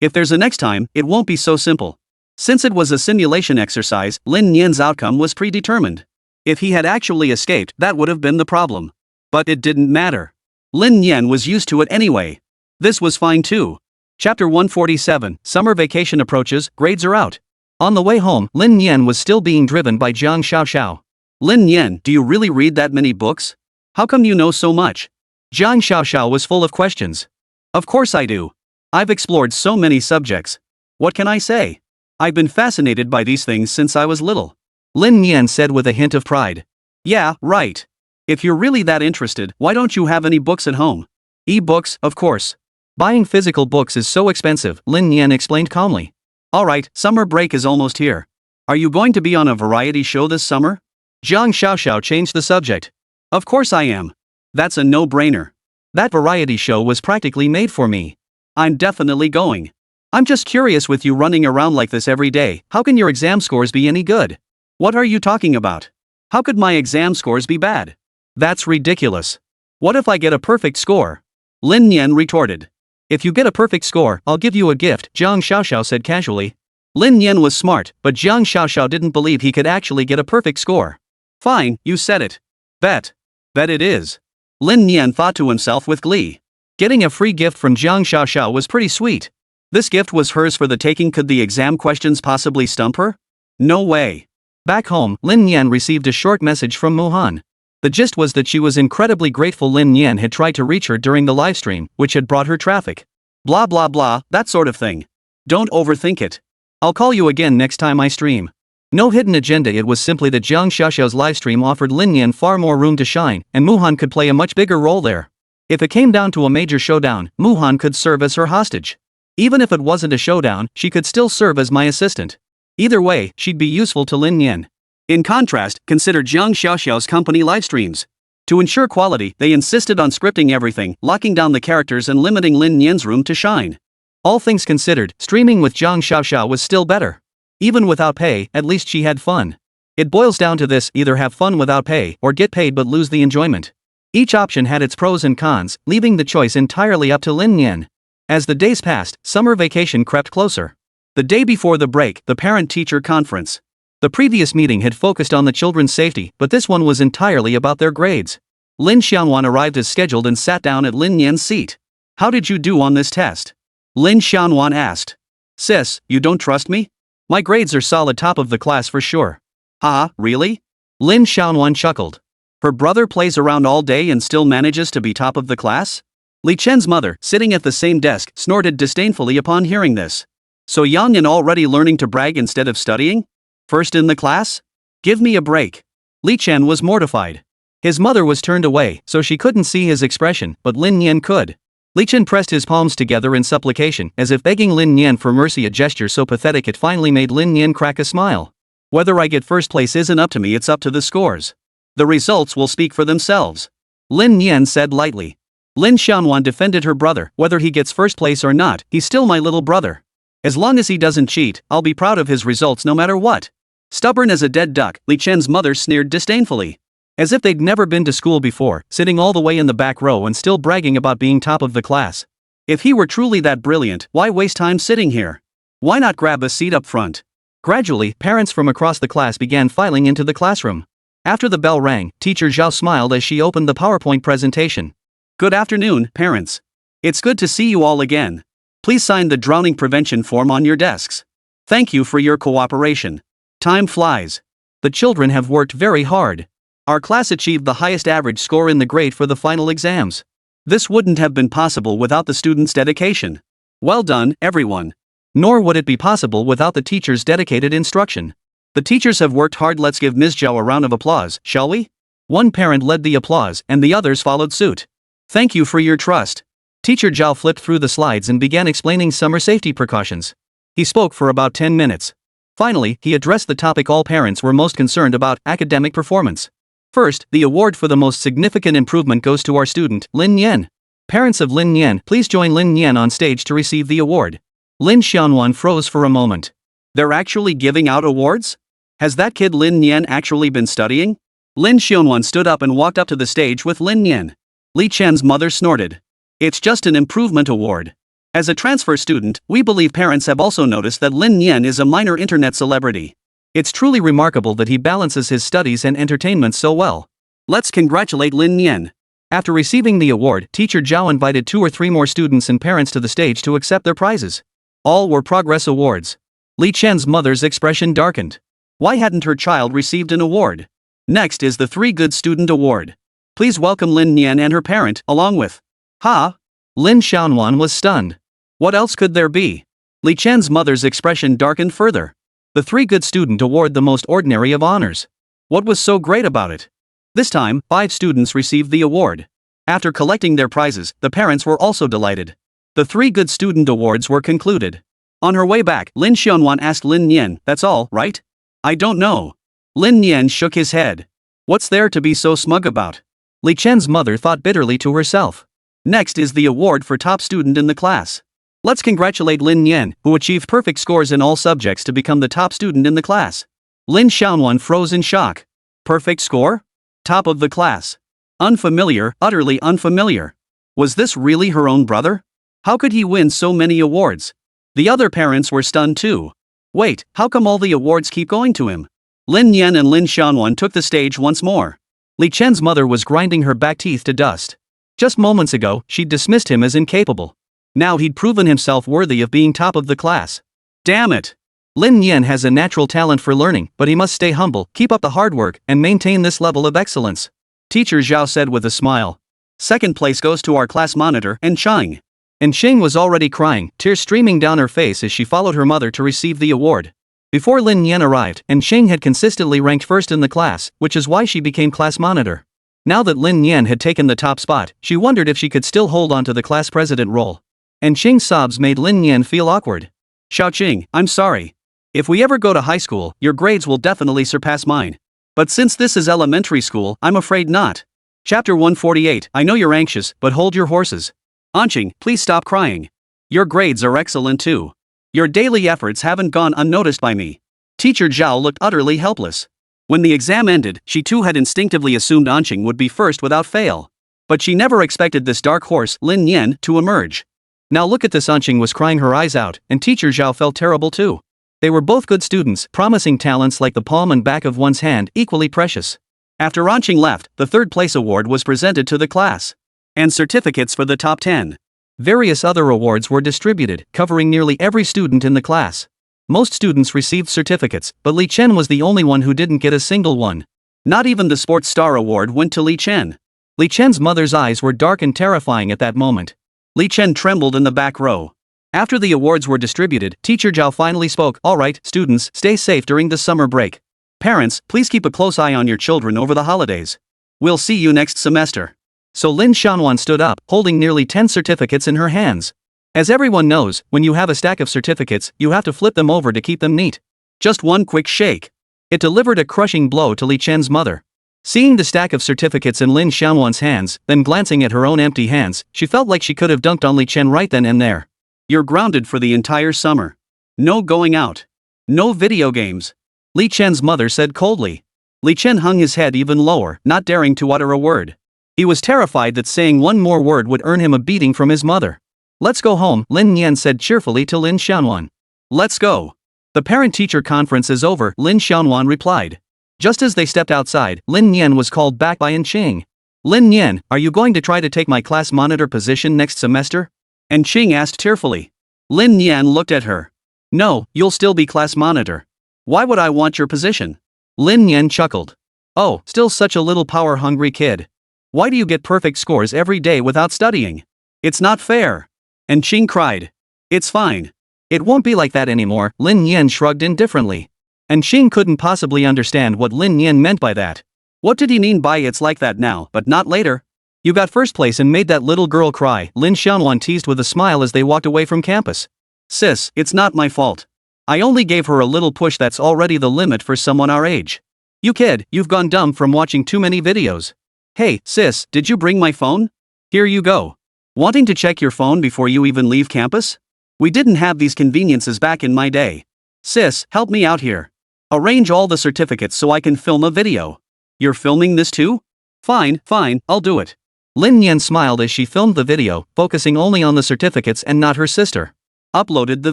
If there's a next time, it won't be so simple. Since it was a simulation exercise, Lin Nian's outcome was predetermined. If he had actually escaped, that would have been the problem. But it didn't matter. Lin Nian was used to it anyway. This was fine too. Chapter 147, Summer Vacation Approaches, Grades Are Out. On the way home, Lin Nian was still being driven by Zhang Xiaoxiao. Lin Nian, do you really read that many books? How come you know so much? Zhang Xiaoxiao was full of questions. Of course I do. I've explored so many subjects. What can I say? I've been fascinated by these things since I was little. Lin Nian said with a hint of pride. Yeah, right. If you're really that interested, why don't you have any books at home? E-books, of course. Buying physical books is so expensive, Lin Nian explained calmly. Alright, summer break is almost here. Are you going to be on a variety show this summer? Zhang Xiaoxiao changed the subject. Of course I am. That's a no-brainer. That variety show was practically made for me. I'm definitely going. I'm just curious, with you running around like this every day, how can your exam scores be any good? What are you talking about? How could my exam scores be bad? That's ridiculous. What if I get a perfect score? Lin Nian retorted. If you get a perfect score, I'll give you a gift, Zhang Xiaoxiao said casually. Lin Nian was smart, but Zhang Xiaoxiao didn't believe he could actually get a perfect score. Fine, you said it. Bet it is. Lin Nian thought to himself with glee. Getting a free gift from Zhang Xiaoxiao was pretty sweet. This gift was hers for the taking. Could the exam questions possibly stump her? No way. Back home, Lin Nian received a short message from Muhan. The gist was that she was incredibly grateful Lin Nian had tried to reach her during the livestream, which had brought her traffic. Blah blah blah, that sort of thing. Don't overthink it. I'll call you again next time I stream. No hidden agenda, it was simply that Zhang Xiaoxiao's livestream offered Lin Nian far more room to shine, and Muhan could play a much bigger role there. If it came down to a major showdown, Muhan could serve as her hostage. Even if it wasn't a showdown, she could still serve as my assistant. Either way, she'd be useful to Lin Nian. In contrast, consider Jiang Xiaoxiao's company livestreams. To ensure quality, they insisted on scripting everything, locking down the characters and limiting Lin Nian's room to shine. All things considered, streaming with Jiang Xiaoxiao was still better. Even without pay, at least she had fun. It boils down to this: either have fun without pay, or get paid but lose the enjoyment. Each option had its pros and cons, leaving the choice entirely up to Lin Nian. As the days passed, summer vacation crept closer. The day before the break, the parent-teacher conference. The previous meeting had focused on the children's safety, but this one was entirely about their grades. Lin Xianwan arrived as scheduled and sat down at Lin Nian's seat. "How did you do on this test?" Lin Xianwan asked. "Sis, you don't trust me? My grades are solid, top of the class for sure." "Haha, really?" Lin Xianwan chuckled. Her brother plays around all day and still manages to be top of the class? Li Chen's mother, sitting at the same desk, snorted disdainfully upon hearing this. "So young and already learning to brag instead of studying? First in the class? Give me a break." Li Chen was mortified. His mother was turned away, so she couldn't see his expression, but Lin Nian could. Li Chen pressed his palms together in supplication, as if begging Lin Nian for mercy, a gesture so pathetic it finally made Lin Nian crack a smile. "Whether I get first place isn't up to me, it's up to the scores. The results will speak for themselves," Lin Nian said lightly. Lin Xianwan defended her brother. "Whether he gets first place or not, he's still my little brother. As long as he doesn't cheat, I'll be proud of his results no matter what." Stubborn as a dead duck, Li Chen's mother sneered disdainfully. As if they'd never been to school before, sitting all the way in the back row and still bragging about being top of the class. If he were truly that brilliant, why waste time sitting here? Why not grab a seat up front? Gradually, parents from across the class began filing into the classroom. After the bell rang, Teacher Zhao smiled as she opened the PowerPoint presentation. "Good afternoon, parents. It's good to see you all again. Please sign the drowning prevention form on your desks. Thank you for your cooperation. Time flies. The children have worked very hard. Our class achieved the highest average score in the grade for the final exams. This wouldn't have been possible without the students' dedication. Well done, everyone. Nor would it be possible without the teachers' dedicated instruction. The teachers have worked hard. Let's give Ms. Zhao a round of applause, shall we?" One parent led the applause, and the others followed suit. "Thank you for your trust." Teacher Zhao flipped through the slides and began explaining summer safety precautions. He spoke for about 10 minutes. Finally, he addressed the topic all parents were most concerned about: academic performance. First, the award for the most significant improvement goes to our student, Lin Nian. Parents of Lin Nian, please join Lin Nian on stage to receive the award. Lin Xianwan froze for a moment. They're actually giving out awards? Has that kid Lin Nian actually been studying? Lin Xianwan stood up and walked up to the stage with Lin Nian. Li Chen's mother snorted. "It's just an improvement award. As a transfer student, we believe parents have also noticed that Lin Nian is a minor internet celebrity. It's truly remarkable that he balances his studies and entertainment so well. Let's congratulate Lin Nian." After receiving the award, Teacher Zhao invited 2 or 3 more students and parents to the stage to accept their prizes. All were progress awards. Li Chen's mother's expression darkened. Why hadn't her child received an award? Next is the 3 Good Student Award. Please welcome Lin Nian and her parent, along with. "Ha!" Lin Xianwan was stunned. What else could there be? Li Chen's mother's expression darkened further. The 3 Good Student Award, the most ordinary of honors. What was so great about it? This time, 5 students received the award. After collecting their prizes, the parents were also delighted. The 3 Good Student Awards were concluded. On her way back, Lin Xianwan asked Lin Nian, "That's all, right?" "I don't know." Lin Nian shook his head. "What's there to be so smug about?" Li Chen's mother thought bitterly to herself. Next is the award for top student in the class. Let's congratulate Lin Nian, who achieved perfect scores in all subjects to become the top student in the class. Lin Xianwan froze in shock. Perfect score? Top of the class. Unfamiliar, utterly unfamiliar. Was this really her own brother? How could he win so many awards? The other parents were stunned too. Wait, how come all the awards keep going to him? Lin Nian and Lin Xianwan took the stage once more. Li Chen's mother was grinding her back teeth to dust. Just moments ago, she'd dismissed him as incapable. Now he'd proven himself worthy of being top of the class. Damn it! Lin Nian has a natural talent for learning, but he must stay humble, keep up the hard work, and maintain this level of excellence. Teacher Zhao said with a smile. Second place goes to our class monitor, Ensheng. Ensheng was already crying, tears streaming down her face as she followed her mother to receive the award. Before Lin Nian arrived, Ensheng had consistently ranked first in the class, which is why she became class monitor. Now that Lin Nian had taken the top spot, she wondered if she could still hold on to the class president role. Ensheng's sobs made Lin Nian feel awkward. Xiaoqing, I'm sorry. If we ever go to high school, your grades will definitely surpass mine. But since this is elementary school, I'm afraid not. Chapter 148. I know you're anxious, but hold your horses. Anqing, please stop crying. Your grades are excellent too. Your daily efforts haven't gone unnoticed by me. Teacher Zhao looked utterly helpless. When the exam ended, she too had instinctively assumed Anqing would be first without fail. But she never expected this dark horse, Lin Nian, to emerge. Now look at this. Anqing was crying her eyes out, and Teacher Zhao felt terrible too. They were both good students, promising talents like the palm and back of one's hand, equally precious. After Anqing left, the third place award was presented to the class. And certificates for the top 10. Various other awards were distributed, covering nearly every student in the class. Most students received certificates, but Li Chen was the only one who didn't get a single one. Not even the Sports Star Award went to Li Chen. Li Chen's mother's eyes were dark and terrifying at that moment. Li Chen trembled in the back row. After the awards were distributed, Teacher Zhao finally spoke. All right, students, stay safe during the summer break. Parents, please keep a close eye on your children over the holidays. We'll see you next semester. So Lin Xianwan stood up, holding nearly 10 certificates in her hands. As everyone knows, when you have a stack of certificates, you have to flip them over to keep them neat. Just one quick shake. It delivered a crushing blow to Li Chen's mother. Seeing the stack of certificates in Lin Xianwan's hands, then glancing at her own empty hands, she felt like she could have dunked on Li Chen right then and there. You're grounded for the entire summer. No going out. No video games. Li Chen's mother said coldly. Li Chen hung his head even lower, not daring to utter a word. He was terrified that saying one more word would earn him a beating from his mother. Let's go home, Lin Nian said cheerfully to Lin Xianwan. Let's go. The parent-teacher conference is over, Lin Xianwan replied. Just as they stepped outside, Lin Nian was called back by Anqing. Lin Nian, are you going to try to take my class monitor position next semester? Anqing asked tearfully. Lin Nian looked at her. No, you'll still be class monitor. Why would I want your position? Lin Nian chuckled. Oh, still such a little power-hungry kid. Why do you get perfect scores every day without studying? It's not fair. Anqing cried. It's fine. It won't be like that anymore, Lin Nian shrugged indifferently. Anqing couldn't possibly understand what Lin Nian meant by that. What did he mean by it's like that now, but not later? You got first place and made that little girl cry, Lin Xianwan teased with a smile as they walked away from campus. Sis, it's not my fault. I only gave her a little push. That's already the limit for someone our age. You kid, you've gone dumb from watching too many videos. Hey, sis, did you bring my phone? Here you go. Wanting to check your phone before you even leave campus? We didn't have these conveniences back in my day. Sis, help me out here. Arrange all the certificates so I can film a video. You're filming this too? Fine, I'll do it. Lin Nian smiled as she filmed the video, focusing only on the certificates and not her sister. Uploaded the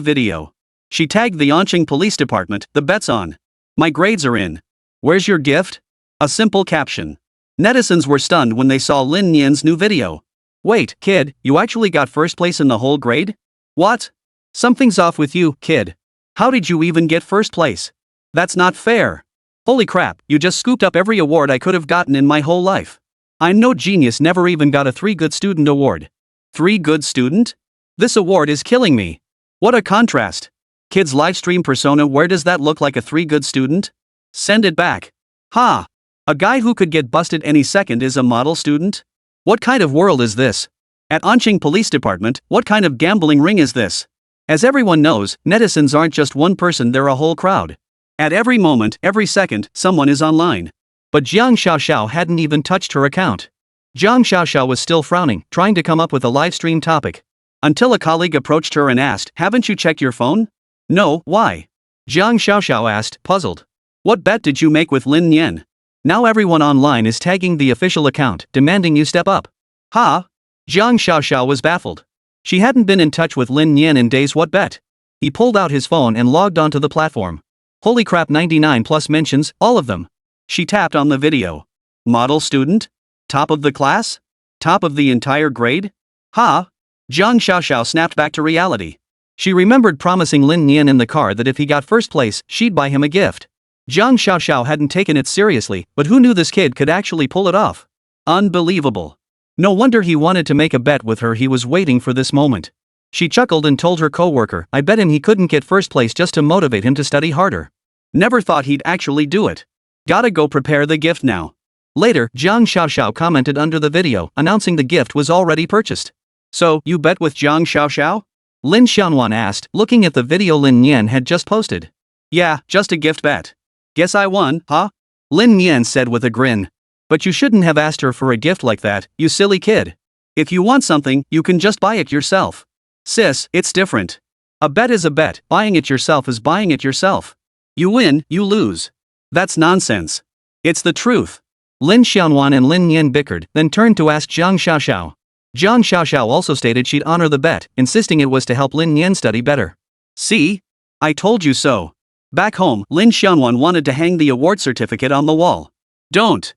video. She tagged the Anqing Police Department. The bet's on. My grades are in. Where's your gift? A simple caption. Netizens were stunned when they saw Lin Nian's new video. Wait, kid, you actually got first place in the whole grade? What? Something's off with you, kid. How did you even get first place? That's not fair. Holy crap, you just scooped up every award I could have gotten in my whole life. I'm no genius, never even got a 3 Good Student award. 3 Good Student? This award is killing me. What a contrast. Kid's livestream persona, where does that look like a 3 Good Student? Send it back. Ha! A guy who could get busted any second is a model student? What kind of world is this? At Anqing Police Department, what kind of gambling ring is this? As everyone knows, netizens aren't just one person, they're a whole crowd. At every moment, every second, someone is online. But Jiang Xiaoxiao hadn't even touched her account. Jiang Xiaoxiao was still frowning, trying to come up with a livestream topic. Until a colleague approached her and asked, haven't you checked your phone? No, why? Jiang Xiaoxiao asked, puzzled. What bet did you make with Lin Nian? Now everyone online is tagging the official account, demanding you step up. Ha! Jiang Xiaoxiao was baffled. She hadn't been in touch with Lin Nian in days. What bet? He pulled out his phone and logged onto the platform. Holy crap, 99 plus mentions, all of them. She tapped on the video. Model student? Top of the class? Top of the entire grade? Ha! Jiang Xiaoxiao snapped back to reality. She remembered promising Lin Nian in the car that if he got first place, she'd buy him a gift. Jiang Xiaoxiao hadn't taken it seriously, but who knew this kid could actually pull it off? Unbelievable. No wonder he wanted to make a bet with her. He was waiting for this moment. She chuckled and told her coworker, I bet him he couldn't get first place just to motivate him to study harder. Never thought he'd actually do it. Gotta go prepare the gift now. Later, Jiang Xiaoxiao commented under the video, announcing the gift was already purchased. So, you bet with Jiang Xiaoxiao? Lin Xianwan asked, looking at the video Lin Nian had just posted. Yeah, just a gift bet. Guess I won, huh? Lin Nian said with a grin. But you shouldn't have asked her for a gift like that, you silly kid. If you want something, you can just buy it yourself. Sis, it's different. A bet is a bet, buying it yourself is buying it yourself. You win, you lose. That's nonsense. It's the truth. Lin Xiaonan and Lin Nian bickered, then turned to ask Zhang Xiaoxiao. Zhang Xiaoxiao also stated she'd honor the bet, insisting it was to help Lin Nian study better. See? I told you so. Back home, Lin Xiaonan wanted to hang the award certificate on the wall. Don't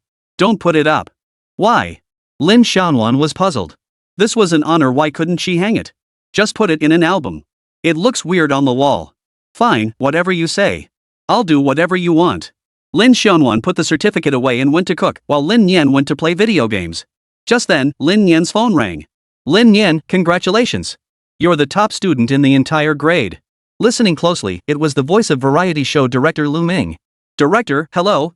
put it up. Why? Lin Xiaonan was puzzled. This was an honor, why couldn't she hang it? Just put it in an album. It looks weird on the wall. Fine, whatever you say. I'll do whatever you want. Lin Xiaonan put the certificate away and went to cook, while Lin Nian went to play video games. Just then, Lin Nian's phone rang. Lin Nian, congratulations. You're the top student in the entire grade. Listening closely, it was the voice of variety show director Lu Ming. Director, hello.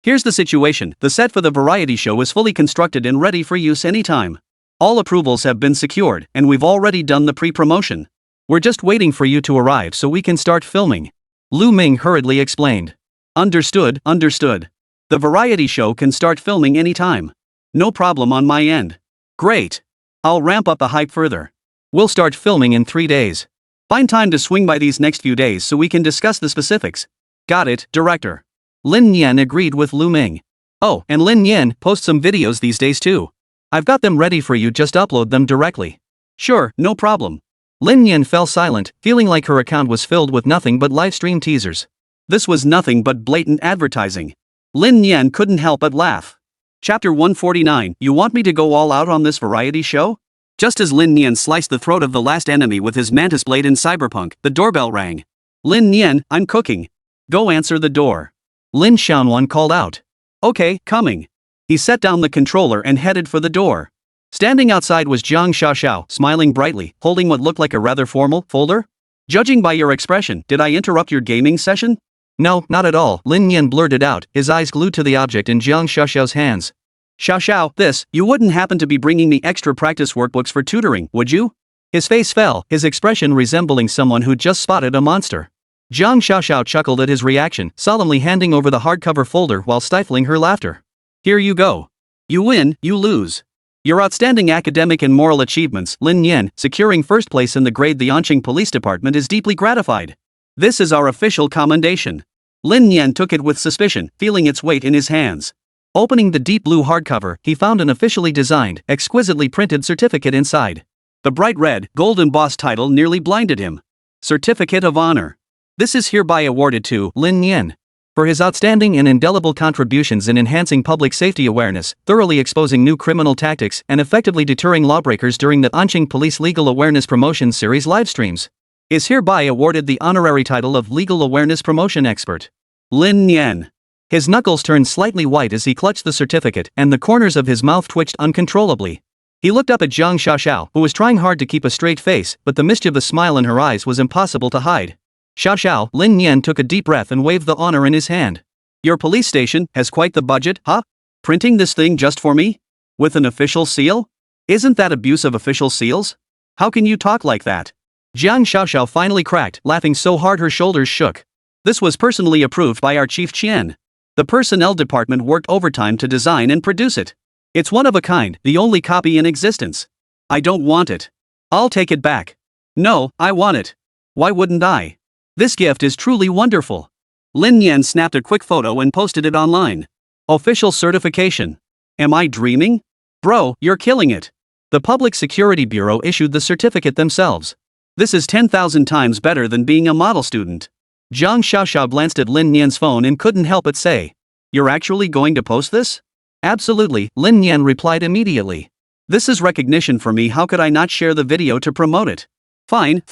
Here's the situation, the set for the variety show is fully constructed and ready for use anytime. All approvals have been secured, and we've already done the pre-promotion. We're just waiting for you to arrive so we can start filming. Lu Ming hurriedly explained. Understood. The variety show can start filming anytime. No problem on my end. Great. I'll ramp up the hype further. We'll start filming in 3 days. Find time to swing by these next few days so we can discuss the specifics. Got it, director. Lin Nian agreed with Lu Ming. Oh, and Lin Nian, post some videos these days too. I've got them ready for you, just upload them directly. Sure, no problem. Lin Nian fell silent, feeling like her account was filled with nothing but livestream teasers. This was nothing but blatant advertising. Lin Nian couldn't help but laugh. Chapter 149, you want me to go all out on this variety show? Just as Lin Nian sliced the throat of the last enemy with his mantis blade in Cyberpunk, the doorbell rang. Lin Nian, I'm cooking. Go answer the door. Lin Xiaonan called out. Okay, coming. He set down the controller and headed for the door. Standing outside was Zhang Xiaoxiao, smiling brightly, holding what looked like a rather formal folder. Judging by your expression, did I interrupt your gaming session? No, not at all, Lin Nian blurted out, his eyes glued to the object in Zhang Xiaoxiao's hands. Xiao, you wouldn't happen to be bringing me extra practice workbooks for tutoring, would you? His face fell, his expression resembling someone who'd just spotted a monster. Zhang Xiaoxiao chuckled at his reaction, solemnly handing over the hardcover folder while stifling her laughter. Here you go. You win, you lose. Your outstanding academic and moral achievements, Lin Nian, securing first place in the grade the Anqing Police Department is deeply gratified. This is our official commendation. Lin Nian took it with suspicion, feeling its weight in his hands. Opening the deep blue hardcover, he found an officially designed, exquisitely printed certificate inside. The bright red, gold embossed title nearly blinded him. Certificate of Honor. This is hereby awarded to Lin Nian for his outstanding and indelible contributions in enhancing public safety awareness, thoroughly exposing new criminal tactics, and effectively deterring lawbreakers during the Anqing Police Legal Awareness Promotion Series livestreams. Is hereby awarded the honorary title of Legal Awareness Promotion Expert. Lin Nian. His knuckles turned slightly white as he clutched the certificate, and the corners of his mouth twitched uncontrollably. He looked up at Zhang Xiaoxiao, who was trying hard to keep a straight face, but the mischievous smile in her eyes was impossible to hide. Xiaoxiao, Lin Nian took a deep breath and waved the honor in his hand. Your police station has quite the budget, huh? Printing this thing just for me? With an official seal? Isn't that abuse of official seals? How can you talk like that? Zhang Xiaoxiao finally cracked, laughing so hard her shoulders shook. This was personally approved by our chief Qian. The personnel department worked overtime to design and produce it. It's one of a kind, the only copy in existence. I don't want it. I'll take it back. No, I want it. Why wouldn't I? This gift is truly wonderful. Lin Nian snapped a quick photo and posted it online. Official certification. Am I dreaming? Bro, you're killing it. The Public Security Bureau issued the certificate themselves. This is 10,000 times better than being a model student. Zhang Xiaoxiao glanced at Lin Nian's phone and couldn't help but say, You're actually going to post this? Absolutely, Lin Nian replied immediately. This is recognition for me, how could I not share the video to promote it? Fine.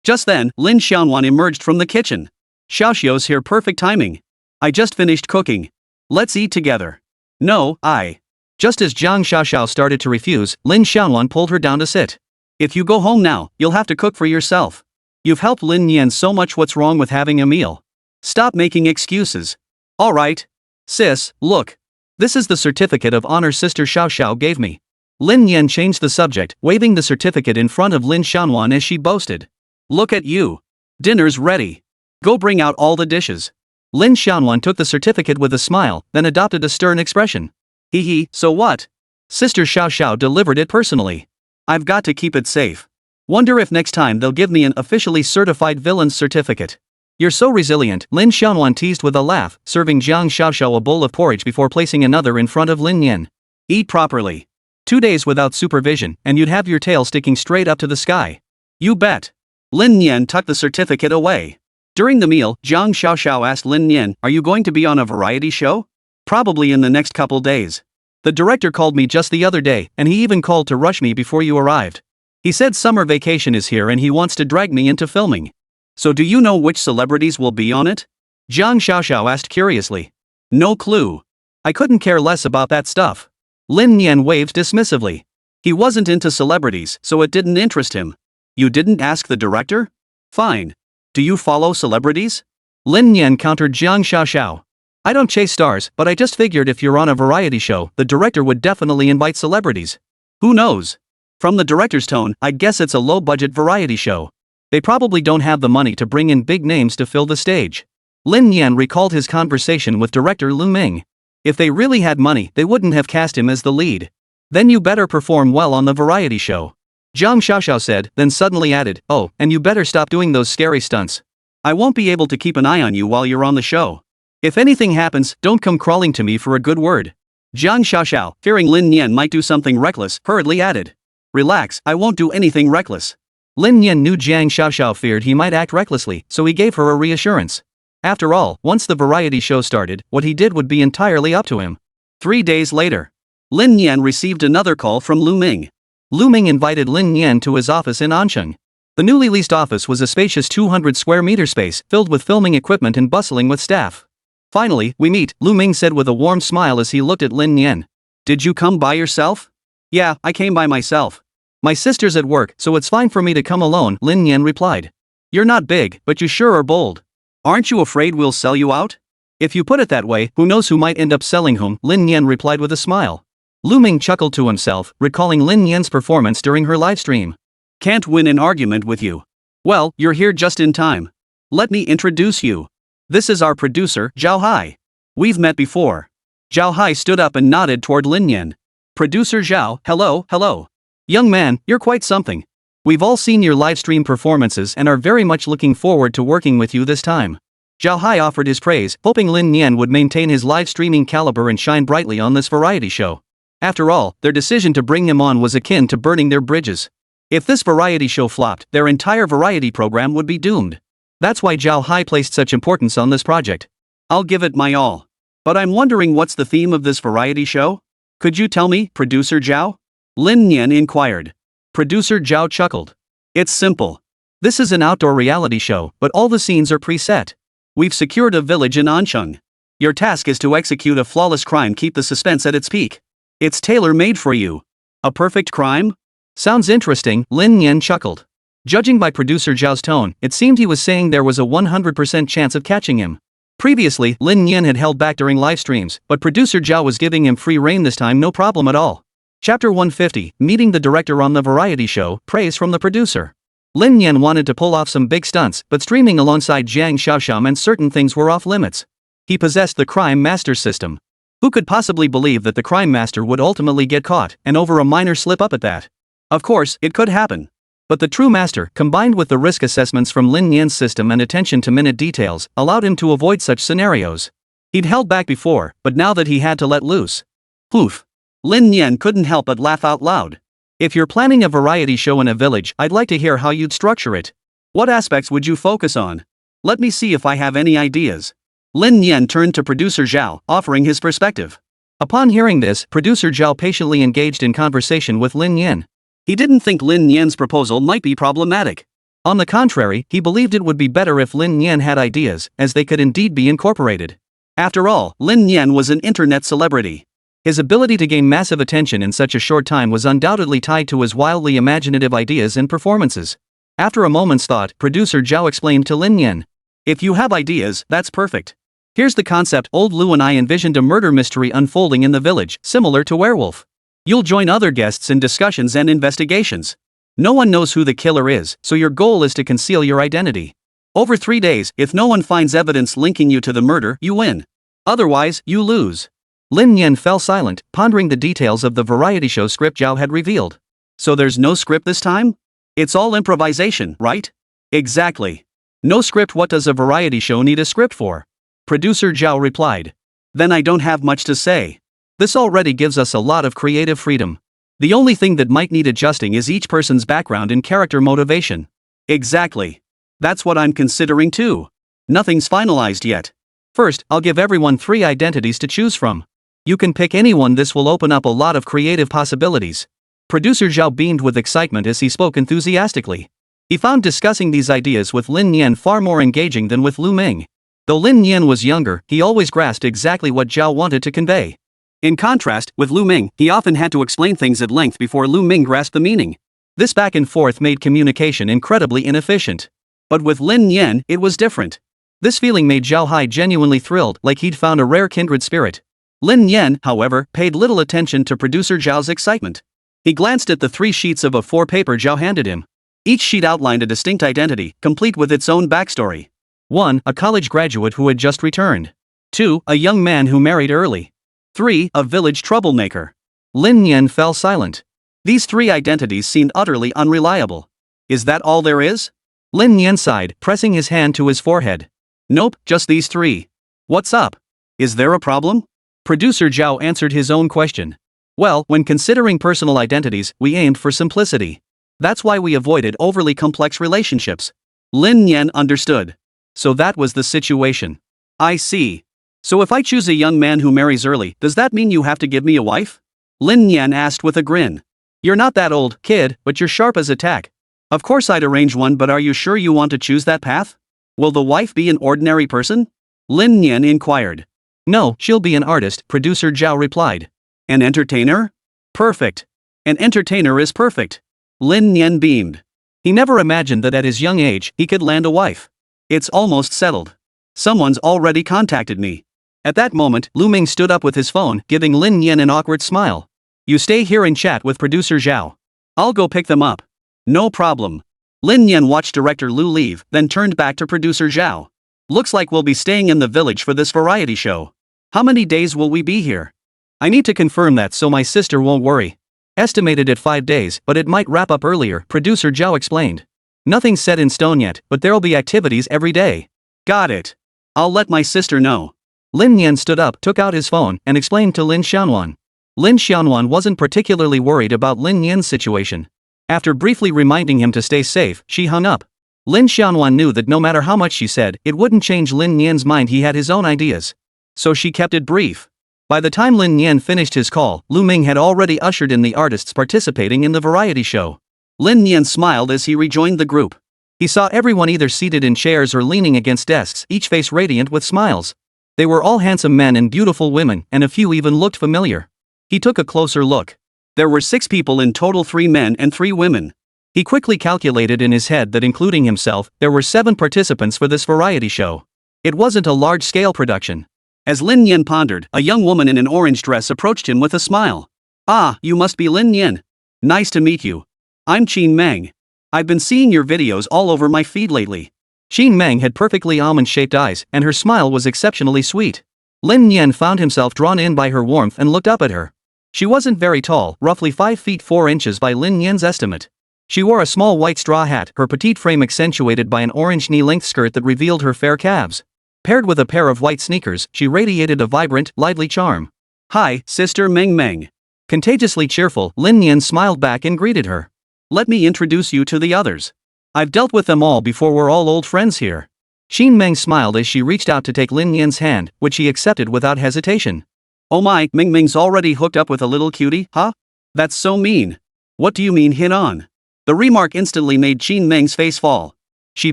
Just then, Lin Xiaonan emerged from the kitchen. Xiaoxiao's here, perfect timing. I just finished cooking. Let's eat together. No, I. Just as Zhang Xiaoxiao started to refuse, Lin Xiaonan pulled her down to sit. If you go home now, you'll have to cook for yourself. You've helped Lin Nian so much, what's wrong with having a meal? Stop making excuses. Alright. Sis, look. This is the certificate of honor Sister Xiaoxiao gave me. Lin Nian changed the subject, waving the certificate in front of Lin Xiaonan as she boasted. Look at you. Dinner's ready. Go bring out all the dishes. Lin Xiaonuan took the certificate with a smile, then adopted a stern expression. Hee hee, so what? Sister Xiao Xiao delivered it personally. I've got to keep it safe. Wonder if next time they'll give me an officially certified villain's certificate. You're so resilient, Lin Xiaonuan teased with a laugh, serving Jiang Xiaoxiao a bowl of porridge before placing another in front of Lin Nian. Eat properly. 2 days without supervision, and you'd have your tail sticking straight up to the sky. You bet. Lin Nian tucked the certificate away. During the meal, Jiang Xiaoxiao asked Lin Nian, "Are you going to be on a variety show?" "Probably in the next couple days. The director called me just the other day, and he even called to rush me before you arrived. He said summer vacation is here and he wants to drag me into filming. So do you know which celebrities will be on it?" Jiang Xiaoxiao asked curiously. "No clue. I couldn't care less about that stuff." Lin Nian waved dismissively. He wasn't into celebrities, so it didn't interest him. "You didn't ask the director? Fine. Do you follow celebrities?" Lin Nian countered Jiang Xiaoxiao. "I don't chase stars, but I just figured if you're on a variety show, the director would definitely invite celebrities. Who knows? From the director's tone, I'd guess it's a low-budget variety show. They probably don't have the money to bring in big names to fill the stage." Lin Nian recalled his conversation with director Lu Ming. If they really had money, they wouldn't have cast him as the lead. "Then you better perform well on the variety show," Jiang Xiaoxiao said, then suddenly added, "Oh, and you better stop doing those scary stunts. I won't be able to keep an eye on you while you're on the show. If anything happens, don't come crawling to me for a good word." Jiang Xiaoxiao, fearing Lin Nian might do something reckless, hurriedly added, "Relax, I won't do anything reckless." Lin Nian knew Jiang Xiaoxiao feared he might act recklessly, so he gave her a reassurance. After all, once the variety show started, what he did would be entirely up to him. 3 days later, Lin Nian received another call from Lu Ming. Lu Ming invited Lin Nian to his office in Ansheng. The newly leased office was a spacious 200 square meter space, filled with filming equipment and bustling with staff. "Finally, we meet," Lu Ming said with a warm smile as he looked at Lin Nian. "Did you come by yourself?" "Yeah, I came by myself. My sister's at work, so it's fine for me to come alone," Lin Nian replied. "You're not big, but you sure are bold. Aren't you afraid we'll sell you out?" "If you put it that way, who knows who might end up selling whom," Lin Nian replied with a smile. Lu Ming chuckled to himself, recalling Lin Nian's performance during her livestream. "Can't win an argument with you. Well, you're here just in time. Let me introduce you. This is our producer, Zhao Hai. We've met before." Zhao Hai stood up and nodded toward Lin Nian. "Producer Zhao, hello. Young man, you're quite something. We've all seen your livestream performances and are very much looking forward to working with you this time." Zhao Hai offered his praise, hoping Lin Nian would maintain his live streaming caliber and shine brightly on this variety show. After all, their decision to bring him on was akin to burning their bridges. If this variety show flopped, their entire variety program would be doomed. That's why Zhao Hai placed such importance on this project. "I'll give it my all. But I'm wondering what's the theme of this variety show? Could you tell me, Producer Zhao?" Lin Nian inquired. Producer Zhao chuckled. "It's simple. This is an outdoor reality show, but all the scenes are preset. We've secured a village in Ansheng. Your task is to execute a flawless crime, keep the suspense at its peak. It's tailor-made for you. A perfect crime? Sounds interesting," Lin Nian chuckled. Judging by producer Zhao's tone, it seemed he was saying there was a 100% chance of catching him. Previously, Lin Nian had held back during live streams, but producer Zhao was giving him free rein this time, no problem at all. Chapter 150, Meeting the Director on the Variety Show, Praise from the Producer. Lin Nian wanted to pull off some big stunts, but streaming alongside Jiang Xiaoxiao meant certain things were off limits. He possessed the Crime Master system. Who could possibly believe that the Crime Master would ultimately get caught, and over a minor slip-up at that? Of course, it could happen. But the true master, combined with the risk assessments from Lin Nian's system and attention to minute details, allowed him to avoid such scenarios. He'd held back before, but now that he had to let loose. Poof. Lin Nian couldn't help but laugh out loud. "If you're planning a variety show in a village, I'd like to hear how you'd structure it. What aspects would you focus on? Let me see if I have any ideas." Lin Nian turned to producer Zhao, offering his perspective. Upon hearing this, producer Zhao patiently engaged in conversation with Lin Nian. He didn't think Lin Nian's proposal might be problematic. On the contrary, he believed it would be better if Lin Nian had ideas, as they could indeed be incorporated. After all, Lin Nian was an internet celebrity. His ability to gain massive attention in such a short time was undoubtedly tied to his wildly imaginative ideas and performances. After a moment's thought, producer Zhao explained to Lin Nian. "If you have ideas, that's perfect. Here's the concept. Old Lu and I envisioned a murder mystery unfolding in the village, similar to Werewolf. You'll join other guests in discussions and investigations. No one knows who the killer is, so your goal is to conceal your identity. Over 3 days, if no one finds evidence linking you to the murder, you win. Otherwise, you lose. Lin Nian fell silent, pondering the details of the variety show script Zhao had revealed. So there's no script this time? It's all improvisation, right? Exactly. No script. What does a variety show need a script for? Producer Zhao replied. Then I don't have much to say. This already gives us a lot of creative freedom. The only thing that might need adjusting is each person's background and character motivation. Exactly. That's what I'm considering too. Nothing's finalized yet. First, I'll give everyone 3 identities to choose from. You can pick anyone. This will open up a lot of creative possibilities. Producer Zhao beamed with excitement as he spoke enthusiastically. He found discussing these ideas with Lin Nian far more engaging than with Lu Ming. Though Lin Nian was younger, he always grasped exactly what Zhao wanted to convey. In contrast, with Lu Ming, he often had to explain things at length before Lu Ming grasped the meaning. This back and forth made communication incredibly inefficient. But with Lin Nian, it was different. This feeling made Zhao Hai genuinely thrilled, like he'd found a rare kindred spirit. Lin Nian, however, paid little attention to producer Zhao's excitement. He glanced at the 3 sheets of A4 paper Zhao handed him. Each sheet outlined a distinct identity, complete with its own backstory. 1. A college graduate who had just returned. 2. A young man who married early. 3. A village troublemaker. Lin Nian fell silent. These 3 identities seemed utterly unreliable. Is that all there is? Lin Nian sighed, pressing his hand to his forehead. Nope, just these 3. What's up? Is there a problem? Producer Zhao answered his own question. Well, when considering personal identities, we aimed for simplicity. That's why we avoided overly complex relationships. Lin Nian understood. So that was the situation. I see. So if I choose a young man who marries early, does that mean you have to give me a wife? Lin Nian asked with a grin. You're not that old, kid, but you're sharp as a tack. Of course I'd arrange one, but are you sure you want to choose that path? Will the wife be an ordinary person? Lin Nian inquired. No, she'll be an artist, producer Zhao replied. An entertainer? Perfect. An entertainer is perfect. Lin Nian beamed. He never imagined that at his young age, he could land a wife. It's almost settled. Someone's already contacted me. At that moment, Lu Ming stood up with his phone, giving Lin Nian an awkward smile. You stay here and chat with producer Zhao. I'll go pick them up. No problem. Lin Nian watched director Lu leave, then turned back to producer Zhao. Looks like we'll be staying in the village for this variety show. How many days will we be here? I need to confirm that so my sister won't worry. Estimated at 5 days, but it might wrap up earlier, producer Zhao explained. Nothing's set in stone yet, but there'll be activities every day. Got it. I'll let my sister know. Lin Nian stood up, took out his phone, and explained to Lin Xianwan. Lin Xianwan wasn't particularly worried about Lin Nian's situation. After briefly reminding him to stay safe, she hung up. Lin Xianwan knew that no matter how much she said, it wouldn't change Lin Nian's mind. He had his own ideas. So she kept it brief. By the time Lin Nian finished his call, Lu Ming had already ushered in the artists participating in the variety show. Lin Nian smiled as he rejoined the group. He saw everyone either seated in chairs or leaning against desks, each face radiant with smiles. They were all handsome men and beautiful women, and a few even looked familiar. He took a closer look. There were 6 people in total, 3 men and 3 women. He quickly calculated in his head that including himself, there were 7 participants for this variety show. It wasn't a large-scale production. As Lin Nian pondered, a young woman in an orange dress approached him with a smile. Ah, you must be Lin Nian. Nice to meet you. I'm Qin Meng. I've been seeing your videos all over my feed lately. Qin Meng had perfectly almond-shaped eyes, and her smile was exceptionally sweet. Lin Nian found himself drawn in by her warmth and looked up at her. She wasn't very tall, roughly 5 feet 4 inches by Lin Nian's estimate. She wore a small white straw hat, her petite frame accentuated by an orange knee-length skirt that revealed her fair calves. Paired with a pair of white sneakers, she radiated a vibrant, lively charm. Hi, Sister Meng Meng. Contagiously cheerful, Lin Nian smiled back and greeted her. Let me introduce you to the others. I've dealt with them all before, we're all old friends here. Qin Meng smiled as she reached out to take Lin Nian's hand, which he accepted without hesitation. Oh my, Meng Meng's already hooked up with a little cutie, huh? That's so mean. What do you mean hit on? The remark instantly made Qin Meng's face fall. She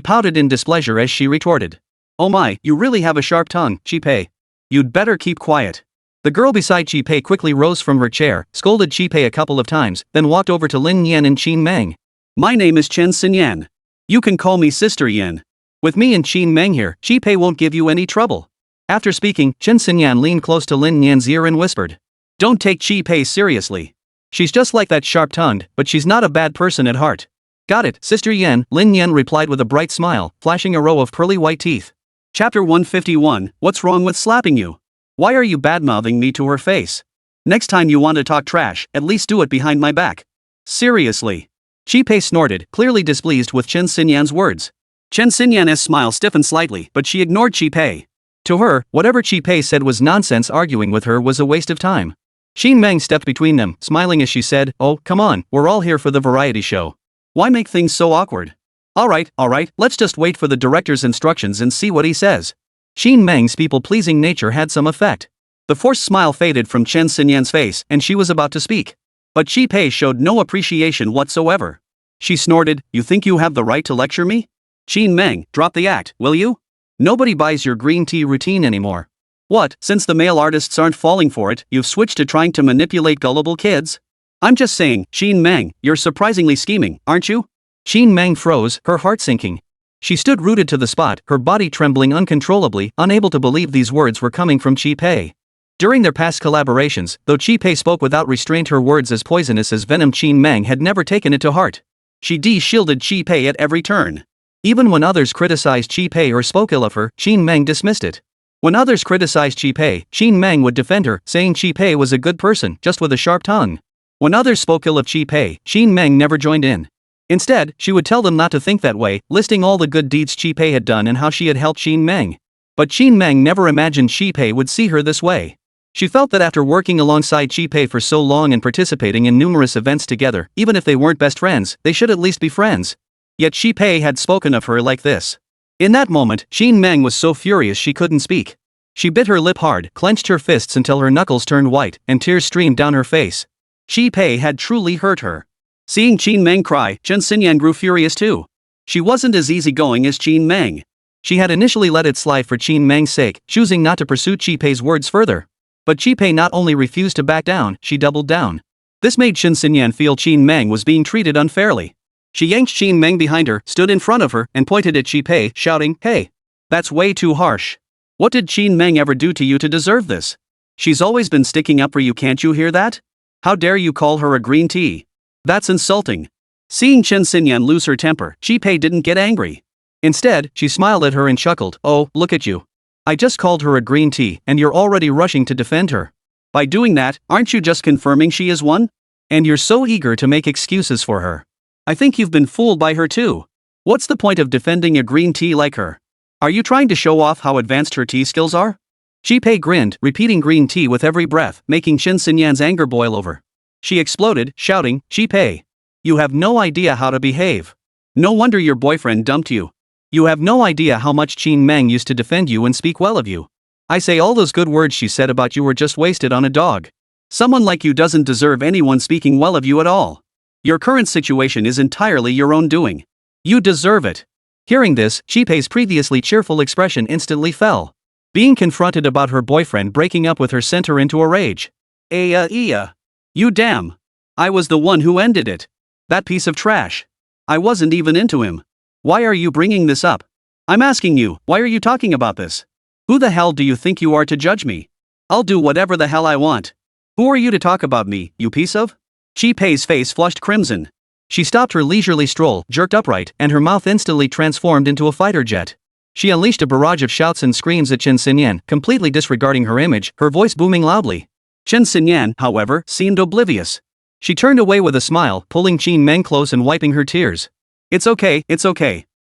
pouted in displeasure as she retorted. Oh my, you really have a sharp tongue, Chi Pei. You'd better keep quiet. The girl beside Chi Pei quickly rose from her chair, scolded Chi Pei a couple of times, then walked over to Lin Nian and Qin Meng. My name is Chen Xinyan. You can call me Sister Yin. With me and Qin Meng here, Chi Pei won't give you any trouble. After speaking, Chen Xinyan leaned close to Lin Nian's ear and whispered. Don't take Chi Pei seriously. She's just like that, sharp-tongued, but she's not a bad person at heart. Got it, Sister Yan, Lin Nian replied with a bright smile, flashing a row of pearly white teeth. Chapter 151, What's wrong with slapping you? Why are you badmouthing me to her face? Next time you want to talk trash, at least do it behind my back. Seriously. Chi Pei snorted, clearly displeased with Chen Xinyan's words. Chen Xinyan's smile stiffened slightly, but she ignored Chi Pei. To her, whatever Chi Pei said was nonsense. Arguing with her was a waste of time. Xin Meng stepped between them, smiling as she said, "Oh, come on, we're all here for the variety show. Why make things so awkward? Alright, let's just wait for the director's instructions and see what he says." Xin Meng's people-pleasing nature had some effect. The forced smile faded from Chen Xinyan's face and she was about to speak. But Chi Pei showed no appreciation whatsoever. She snorted, "You think you have the right to lecture me? Xin Meng, drop the act, will you? Nobody buys your green tea routine anymore. What, since the male artists aren't falling for it, you've switched to trying to manipulate gullible kids? I'm just saying, Xin Meng, you're surprisingly scheming, aren't you?" Xin Meng froze, her heart sinking. She stood rooted to the spot, her body trembling uncontrollably, unable to believe these words were coming from Chi Pei. During their past collaborations, though Chi Pei spoke without restraint, her words as poisonous as venom, Xin Meng had never taken it to heart. She shielded Chi Pei at every turn. Even when others criticized Chi Pei or spoke ill of her, Xin Meng dismissed it. When others criticized Chi Pei, Xin Meng would defend her, saying Chi Pei was a good person, just with a sharp tongue. When others spoke ill of Chi Pei, Xin Meng never joined in. Instead, she would tell them not to think that way, listing all the good deeds Chi Pei had done and how she had helped Xin Meng. But Xin Meng never imagined Chi Pei would see her this way. She felt that after working alongside Chi Pei for so long and participating in numerous events together, even if they weren't best friends, they should at least be friends. Yet Chi Pei had spoken of her like this. In that moment, Xin Meng was so furious she couldn't speak. She bit her lip hard, clenched her fists until her knuckles turned white, and tears streamed down her face. Chi Pei had truly hurt her. Seeing Xin Meng cry, Chen Xinyan grew furious too. She wasn't as easygoing as Xin Meng. She had initially let it slide for Xin Meng's sake, choosing not to pursue Chi Pei's words further. But Chi Pei not only refused to back down, she doubled down. This made Chen Xinyan feel Xin Meng was being treated unfairly. She yanked Xin Meng behind her, stood in front of her, and pointed at Chi Pei, shouting, "Hey! That's way too harsh. What did Xin Meng ever do to you to deserve this? She's always been sticking up for you, can't you hear that? How dare you call her a green tea? That's insulting." Seeing Chen Xinyan lose her temper, Chi Pei didn't get angry. Instead, she smiled at her and chuckled, "Oh, look at you. I just called her a green tea, and you're already rushing to defend her. By doing that, aren't you just confirming she is one? And you're so eager to make excuses for her. I think you've been fooled by her too. What's the point of defending a green tea like her? Are you trying to show off how advanced her tea skills are?" Chi Pei grinned, repeating green tea with every breath, making Chen Xinyan's anger boil over. She exploded, shouting, "Chi Pei! You have no idea how to behave. No wonder your boyfriend dumped you. You have no idea how much Xin Meng used to defend you and speak well of you. I say all those good words she said about you were just wasted on a dog. Someone like you doesn't deserve anyone speaking well of you at all. Your current situation is entirely your own doing. You deserve it." Hearing this, Chi Pei's previously cheerful expression instantly fell. Being confronted about her boyfriend breaking up with her sent her into a rage. You damn. I was the one who ended it. That piece of trash. I wasn't even into him. Why are you bringing this up? I'm asking you, why are you talking about this? Who the hell do you think you are to judge me? I'll do whatever the hell I want. Who are you to talk about me, you piece of? Chi Pei's face flushed crimson. She stopped her leisurely stroll, jerked upright, and her mouth instantly transformed into a fighter jet. She unleashed a barrage of shouts and screams at Chen Xinyan, completely disregarding her image, her voice booming loudly. Chen Xinyan, however, seemed oblivious. She turned away with a smile, pulling Xin Meng close and wiping her tears. It's okay.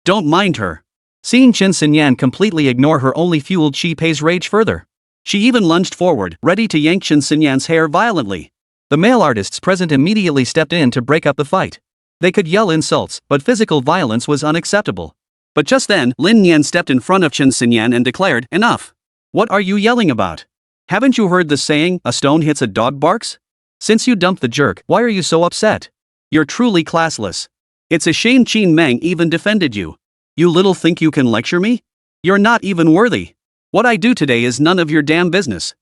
Don't mind her." Seeing Chen Xinyan completely ignore her only fueled Chi Pei's rage further. She even lunged forward, ready to yank Chen Xinyan's hair violently. The male artists present immediately stepped in to break up the fight. They could yell insults, but physical violence was unacceptable. But just then, Lin Nian stepped in front of Chen Xinyan and declared, "Enough! What are you yelling about? Haven't you heard the saying, a stone hits a dog barks? Since you dumped the jerk, why are you so upset? You're truly classless. It's a shame Xin Meng even defended you. You little think you can lecture me? You're not even worthy. What I do today is none of your damn business."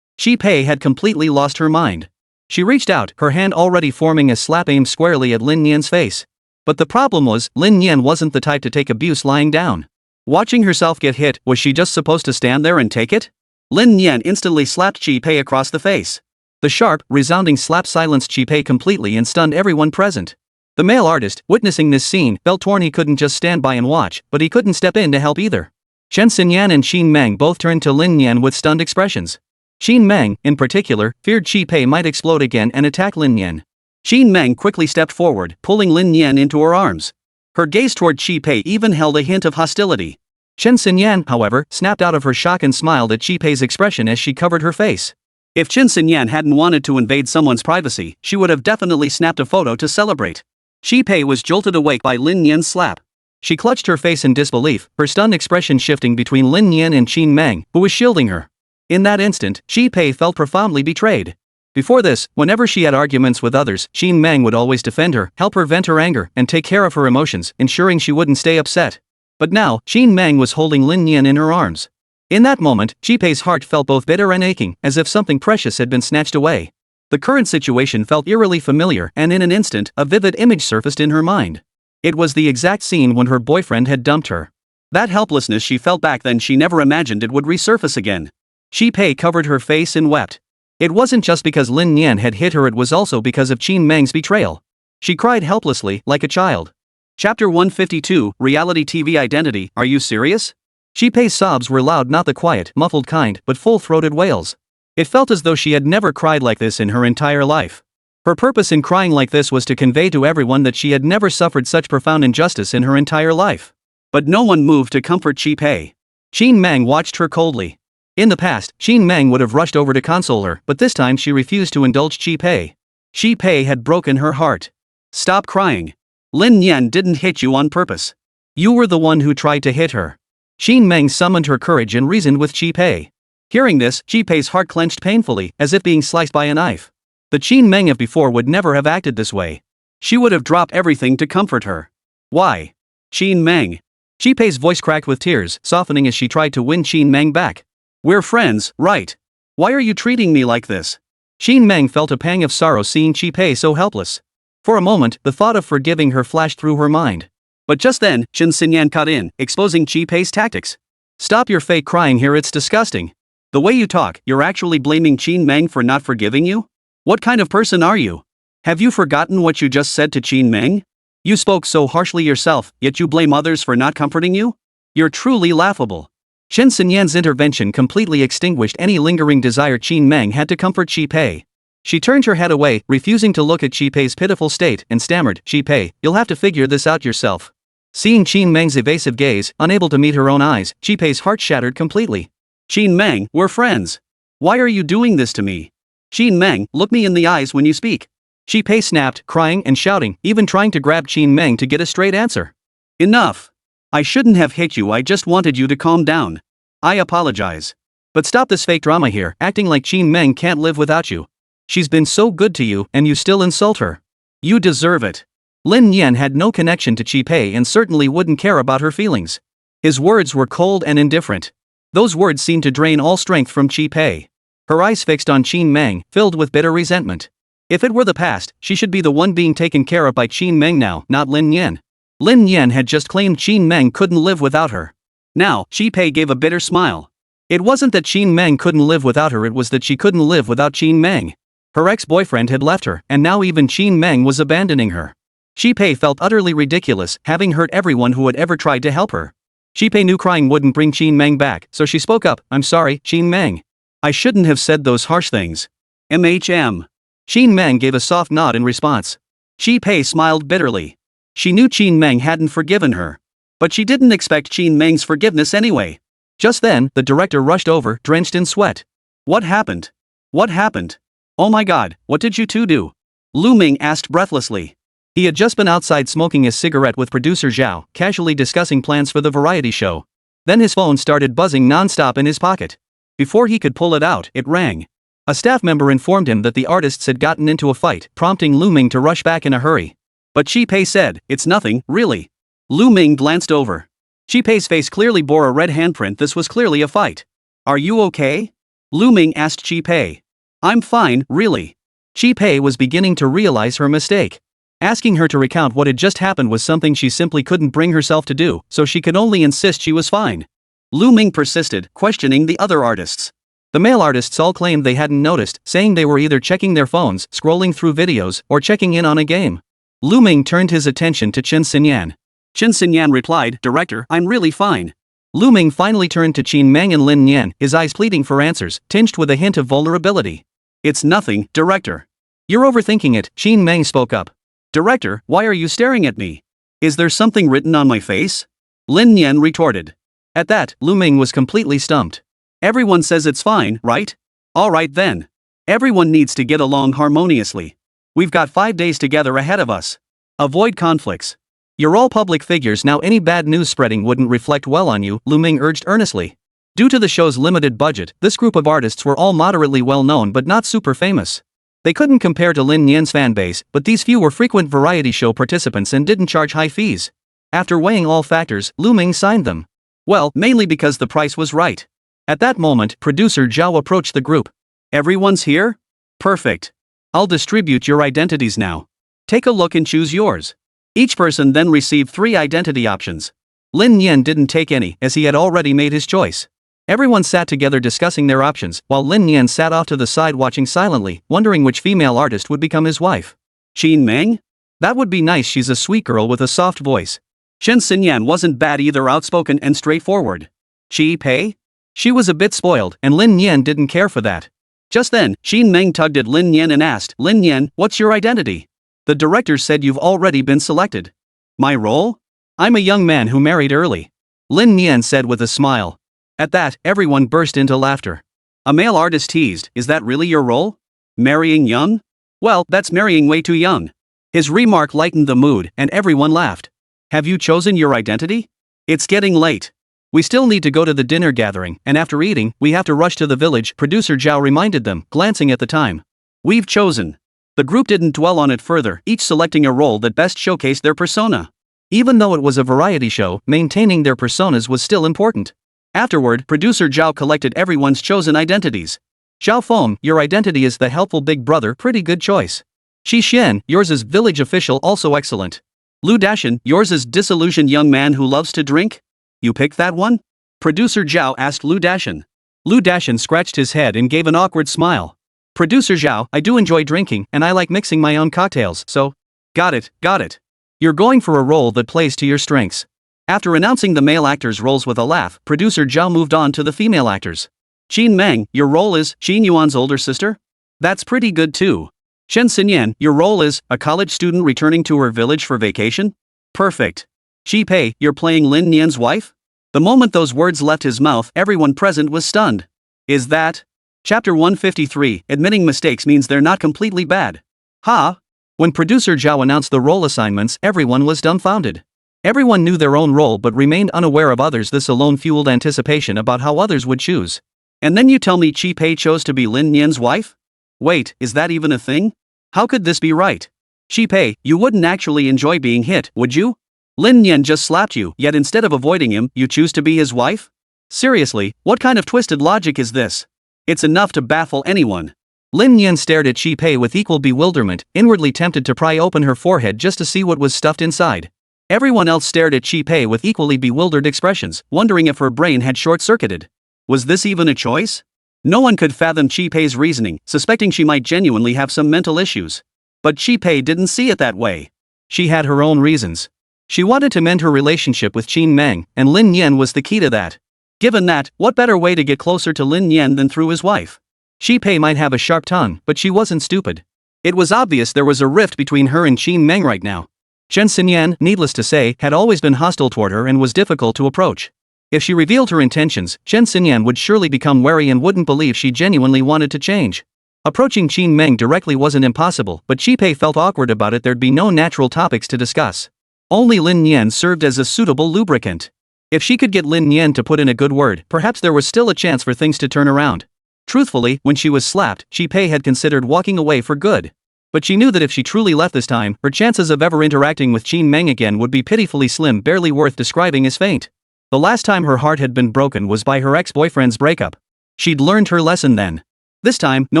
Chi Pei had completely lost her mind. She reached out, her hand already forming a slap aimed squarely at Lin Nian's face. But the problem was, Lin Nian wasn't the type to take abuse lying down. Watching herself get hit, was she just supposed to stand there and take it? Lin Nian instantly slapped Chi Pei across the face. The sharp, resounding slap silenced Chi Pei completely and stunned everyone present. The male artist, witnessing this scene, felt torn. He couldn't just stand by and watch, but he couldn't step in to help either. Chen Xinyan and Xin Meng both turned to Lin Nian with stunned expressions. Xin Meng, in particular, feared Qi Pei might explode again and attack Lin Nian. Xin Meng quickly stepped forward, pulling Lin Nian into her arms. Her gaze toward Qi Pei even held a hint of hostility. Chen Xinyan, however, snapped out of her shock and smiled at Qi Pei's expression as she covered her face. If Chen Xinyan hadn't wanted to invade someone's privacy, she would have definitely snapped a photo to celebrate. Qi Pei was jolted awake by Lin Nian's slap. She clutched her face in disbelief, her stunned expression shifting between Lin Nian and Xin Meng, who was shielding her. In that instant, Qi Pei felt profoundly betrayed. Before this, whenever she had arguments with others, Xin Meng would always defend her, help her vent her anger, and take care of her emotions, ensuring she wouldn't stay upset. But now, Xin Meng was holding Lin Nian in her arms. In that moment, Qi Pei's heart felt both bitter and aching, as if something precious had been snatched away. The current situation felt eerily familiar, and in an instant, a vivid image surfaced in her mind. It was the exact scene when her boyfriend had dumped her. That helplessness she felt back then, she never imagined it would resurface again. Qi Pei covered her face and wept. It wasn't just because Lin Nian had hit her, it was also because of Xin Meng's betrayal. She cried helplessly, like a child. Chapter 152, Reality TV Identity. Are you serious? Qi Pei's sobs were loud, not the quiet, muffled kind, but full-throated wails. It felt as though she had never cried like this in her entire life. Her purpose in crying like this was to convey to everyone that she had never suffered such profound injustice in her entire life. But no one moved to comfort Qi Pei. Xin Meng watched her coldly. In the past, Xin Meng would have rushed over to console her, but this time she refused to indulge Qi Pei. Qi Pei had broken her heart. Stop crying. Lin Nian didn't hit you on purpose. You were the one who tried to hit her. Xin Meng summoned her courage and reasoned with Qi Pei. Hearing this, Qi Pei's heart clenched painfully, as if being sliced by a knife. The Xin Meng of before would never have acted this way. She would have dropped everything to comfort her. Why? Xin Meng. Qi Pei's voice cracked with tears, softening as she tried to win Xin Meng back. We're friends, right? Why are you treating me like this? Xin Meng felt a pang of sorrow seeing Qi Pei so helpless. For a moment, the thought of forgiving her flashed through her mind. But just then, Chen Xinyan cut in, exposing Qi Pei's tactics. Stop your fake crying here, it's disgusting. The way you talk, you're actually blaming Xin Meng for not forgiving you? What kind of person are you? Have you forgotten what you just said to Xin Meng? You spoke so harshly yourself, yet you blame others for not comforting you? You're truly laughable. Chen Xinyan's intervention completely extinguished any lingering desire Xin Meng had to comfort Qi Pei. She turned her head away, refusing to look at Qi Pei's pitiful state, and stammered, Qi Pei, you'll have to figure this out yourself. Seeing Xin Meng's evasive gaze, unable to meet her own eyes, Qi Pei's heart shattered completely. Xin Meng, we're friends. Why are you doing this to me? Xin Meng, look me in the eyes when you speak. Qi Pei snapped, crying and shouting, even trying to grab Xin Meng to get a straight answer. Enough. I shouldn't have hit you, I just wanted you to calm down. I apologize. But stop this fake drama here, acting like Xin Meng can't live without you. She's been so good to you, and you still insult her. You deserve it. Lin Nian had no connection to Qi Pei and certainly wouldn't care about her feelings. His words were cold and indifferent. Those words seemed to drain all strength from Qi Pei. Her eyes fixed on Xin Meng, filled with bitter resentment. If it were the past, she should be the one being taken care of by Xin Meng now, not Lin Nian. Lin Nian had just claimed Xin Meng couldn't live without her. Now, Qi Pei gave a bitter smile. It wasn't that Xin Meng couldn't live without her, it was that she couldn't live without Xin Meng. Her ex-boyfriend had left her, and now even Xin Meng was abandoning her. Qi Pei felt utterly ridiculous, having hurt everyone who had ever tried to help her. Qi Pei knew crying wouldn't bring Xin Meng back, so she spoke up, I'm sorry, Xin Meng. I shouldn't have said those harsh things. MHM. Xin Meng gave a soft nod in response. Qi Pei smiled bitterly. She knew Xin Meng hadn't forgiven her. But she didn't expect Xin Meng's forgiveness anyway. Just then, the director rushed over, drenched in sweat. What happened? What happened? Oh my god, what did you two do? Lu Ming asked breathlessly. He had just been outside smoking a cigarette with producer Zhao, casually discussing plans for the variety show. Then his phone started buzzing non-stop in his pocket. Before he could pull it out, it rang. A staff member informed him that the artists had gotten into a fight, prompting Lu Ming to rush back in a hurry. But Qi Pei said, it's nothing, really. Lu Ming glanced over. Qi Pei's face clearly bore a red handprint, this was clearly a fight. Are you okay? Lu Ming asked Qi Pei. I'm fine, really. Qi Pei was beginning to realize her mistake. Asking her to recount what had just happened was something she simply couldn't bring herself to do, so she could only insist she was fine. Lu Ming persisted, questioning the other artists. The male artists all claimed they hadn't noticed, saying they were either checking their phones, scrolling through videos, or checking in on a game. Lu Ming turned his attention to Chen Xinyan. Chen Xinyan replied, "Director, I'm really fine." Lu Ming finally turned to Qin Meng and Lin Nian, his eyes pleading for answers, tinged with a hint of vulnerability. "It's nothing, Director." "You're overthinking it," Qin Meng spoke up. "Director, why are you staring at me? Is there something written on my face?" Lin Nian retorted. At that, Lu Ming was completely stumped. "Everyone says it's fine, right? Alright then. Everyone needs to get along harmoniously. We've got 5 days together ahead of us. Avoid conflicts. You're all public figures now, any bad news spreading wouldn't reflect well on you," Lu Ming urged earnestly. Due to the show's limited budget, this group of artists were all moderately well known but not super famous. They couldn't compare to Lin Nian's fanbase, but these few were frequent variety show participants and didn't charge high fees. After weighing all factors, Lu Ming signed them. Well, mainly because the price was right. At that moment, producer Zhao approached the group. "Everyone's here? Perfect. I'll distribute your identities now. Take a look and choose yours." Each person then received 3 identity options. Lin Nian didn't take any, as he had already made his choice. Everyone sat together discussing their options, while Lin Nian sat off to the side watching silently, wondering which female artist would become his wife. Qin Meng? That would be nice, she's a sweet girl with a soft voice. Chen Xinyan wasn't bad either, outspoken and straightforward. Qi Pei? She was a bit spoiled, and Lin Nian didn't care for that. Just then, Qin Meng tugged at Lin Nian and asked, "Lin Nian, what's your identity? The director said you've already been selected." "My role? I'm a young man who married early," Lin Nian said with a smile. At that, everyone burst into laughter. A male artist teased, "Is that really your role? Marrying young? Well, that's marrying way too young." His remark lightened the mood, and everyone laughed. "Have you chosen your identity? It's getting late. We still need to go to the dinner gathering, and after eating, we have to rush to the village," producer Zhao reminded them, glancing at the time. "We've chosen." The group didn't dwell on it further, each selecting a role that best showcased their persona. Even though it was a variety show, maintaining their personas was still important. Afterward, producer Zhao collected everyone's chosen identities. Zhao Feng, your identity is the helpful big brother, pretty good choice. Shi Xian, yours is village official, also excellent. Lu Dashan, yours is disillusioned young man who loves to drink? You picked that one? Producer Zhao asked Lu Dashan. Lu Dashan scratched his head and gave an awkward smile. Producer Zhao, I do enjoy drinking, and I like mixing my own cocktails, so. Got it. You're going for a role that plays to your strengths. After announcing the male actors' roles with a laugh, producer Zhao moved on to the female actors. Qin Meng, your role is Qin Yuan's older sister? That's pretty good too. Chen Xinyan, your role is a college student returning to her village for vacation? Perfect. Qi Pei, you're playing Lin Nian's wife? The moment those words left his mouth, everyone present was stunned. Is that? Chapter 153, admitting mistakes means they're not completely bad. Ha! When producer Zhao announced the role assignments, everyone was dumbfounded. Everyone knew their own role but remained unaware of others. This alone fueled anticipation about how others would choose. And then you tell me Qi Pei chose to be Lin Nian's wife? Wait, is that even a thing? How could this be right? Qi Pei, you wouldn't actually enjoy being hit, would you? Lin Nian just slapped you, yet instead of avoiding him, you choose to be his wife? Seriously, what kind of twisted logic is this? It's enough to baffle anyone. Lin Nian stared at Qi Pei with equal bewilderment, inwardly tempted to pry open her forehead just to see what was stuffed inside. Everyone else stared at Qi Pei with equally bewildered expressions, wondering if her brain had short-circuited. Was this even a choice? No one could fathom Qi Pei's reasoning, suspecting she might genuinely have some mental issues. But Qi Pei didn't see it that way. She had her own reasons. She wanted to mend her relationship with Qin Meng, and Lin Nian was the key to that. Given that, what better way to get closer to Lin Nian than through his wife? Qi Pei might have a sharp tongue, but she wasn't stupid. It was obvious there was a rift between her and Qin Meng right now. Chen Xinyan, needless to say, had always been hostile toward her and was difficult to approach. If she revealed her intentions, Chen Xinyan would surely become wary and wouldn't believe she genuinely wanted to change. Approaching Qin Meng directly wasn't impossible, but Qi Pei felt awkward about it. There'd be no natural topics to discuss. Only Lin Nian served as a suitable lubricant. If she could get Lin Nian to put in a good word, perhaps there was still a chance for things to turn around. Truthfully, when she was slapped, Qi Pei had considered walking away for good. But she knew that if she truly left this time, her chances of ever interacting with Qin Meng again would be pitifully slim, barely worth describing as faint. The last time her heart had been broken was by her ex-boyfriend's breakup. She'd learned her lesson then. This time, no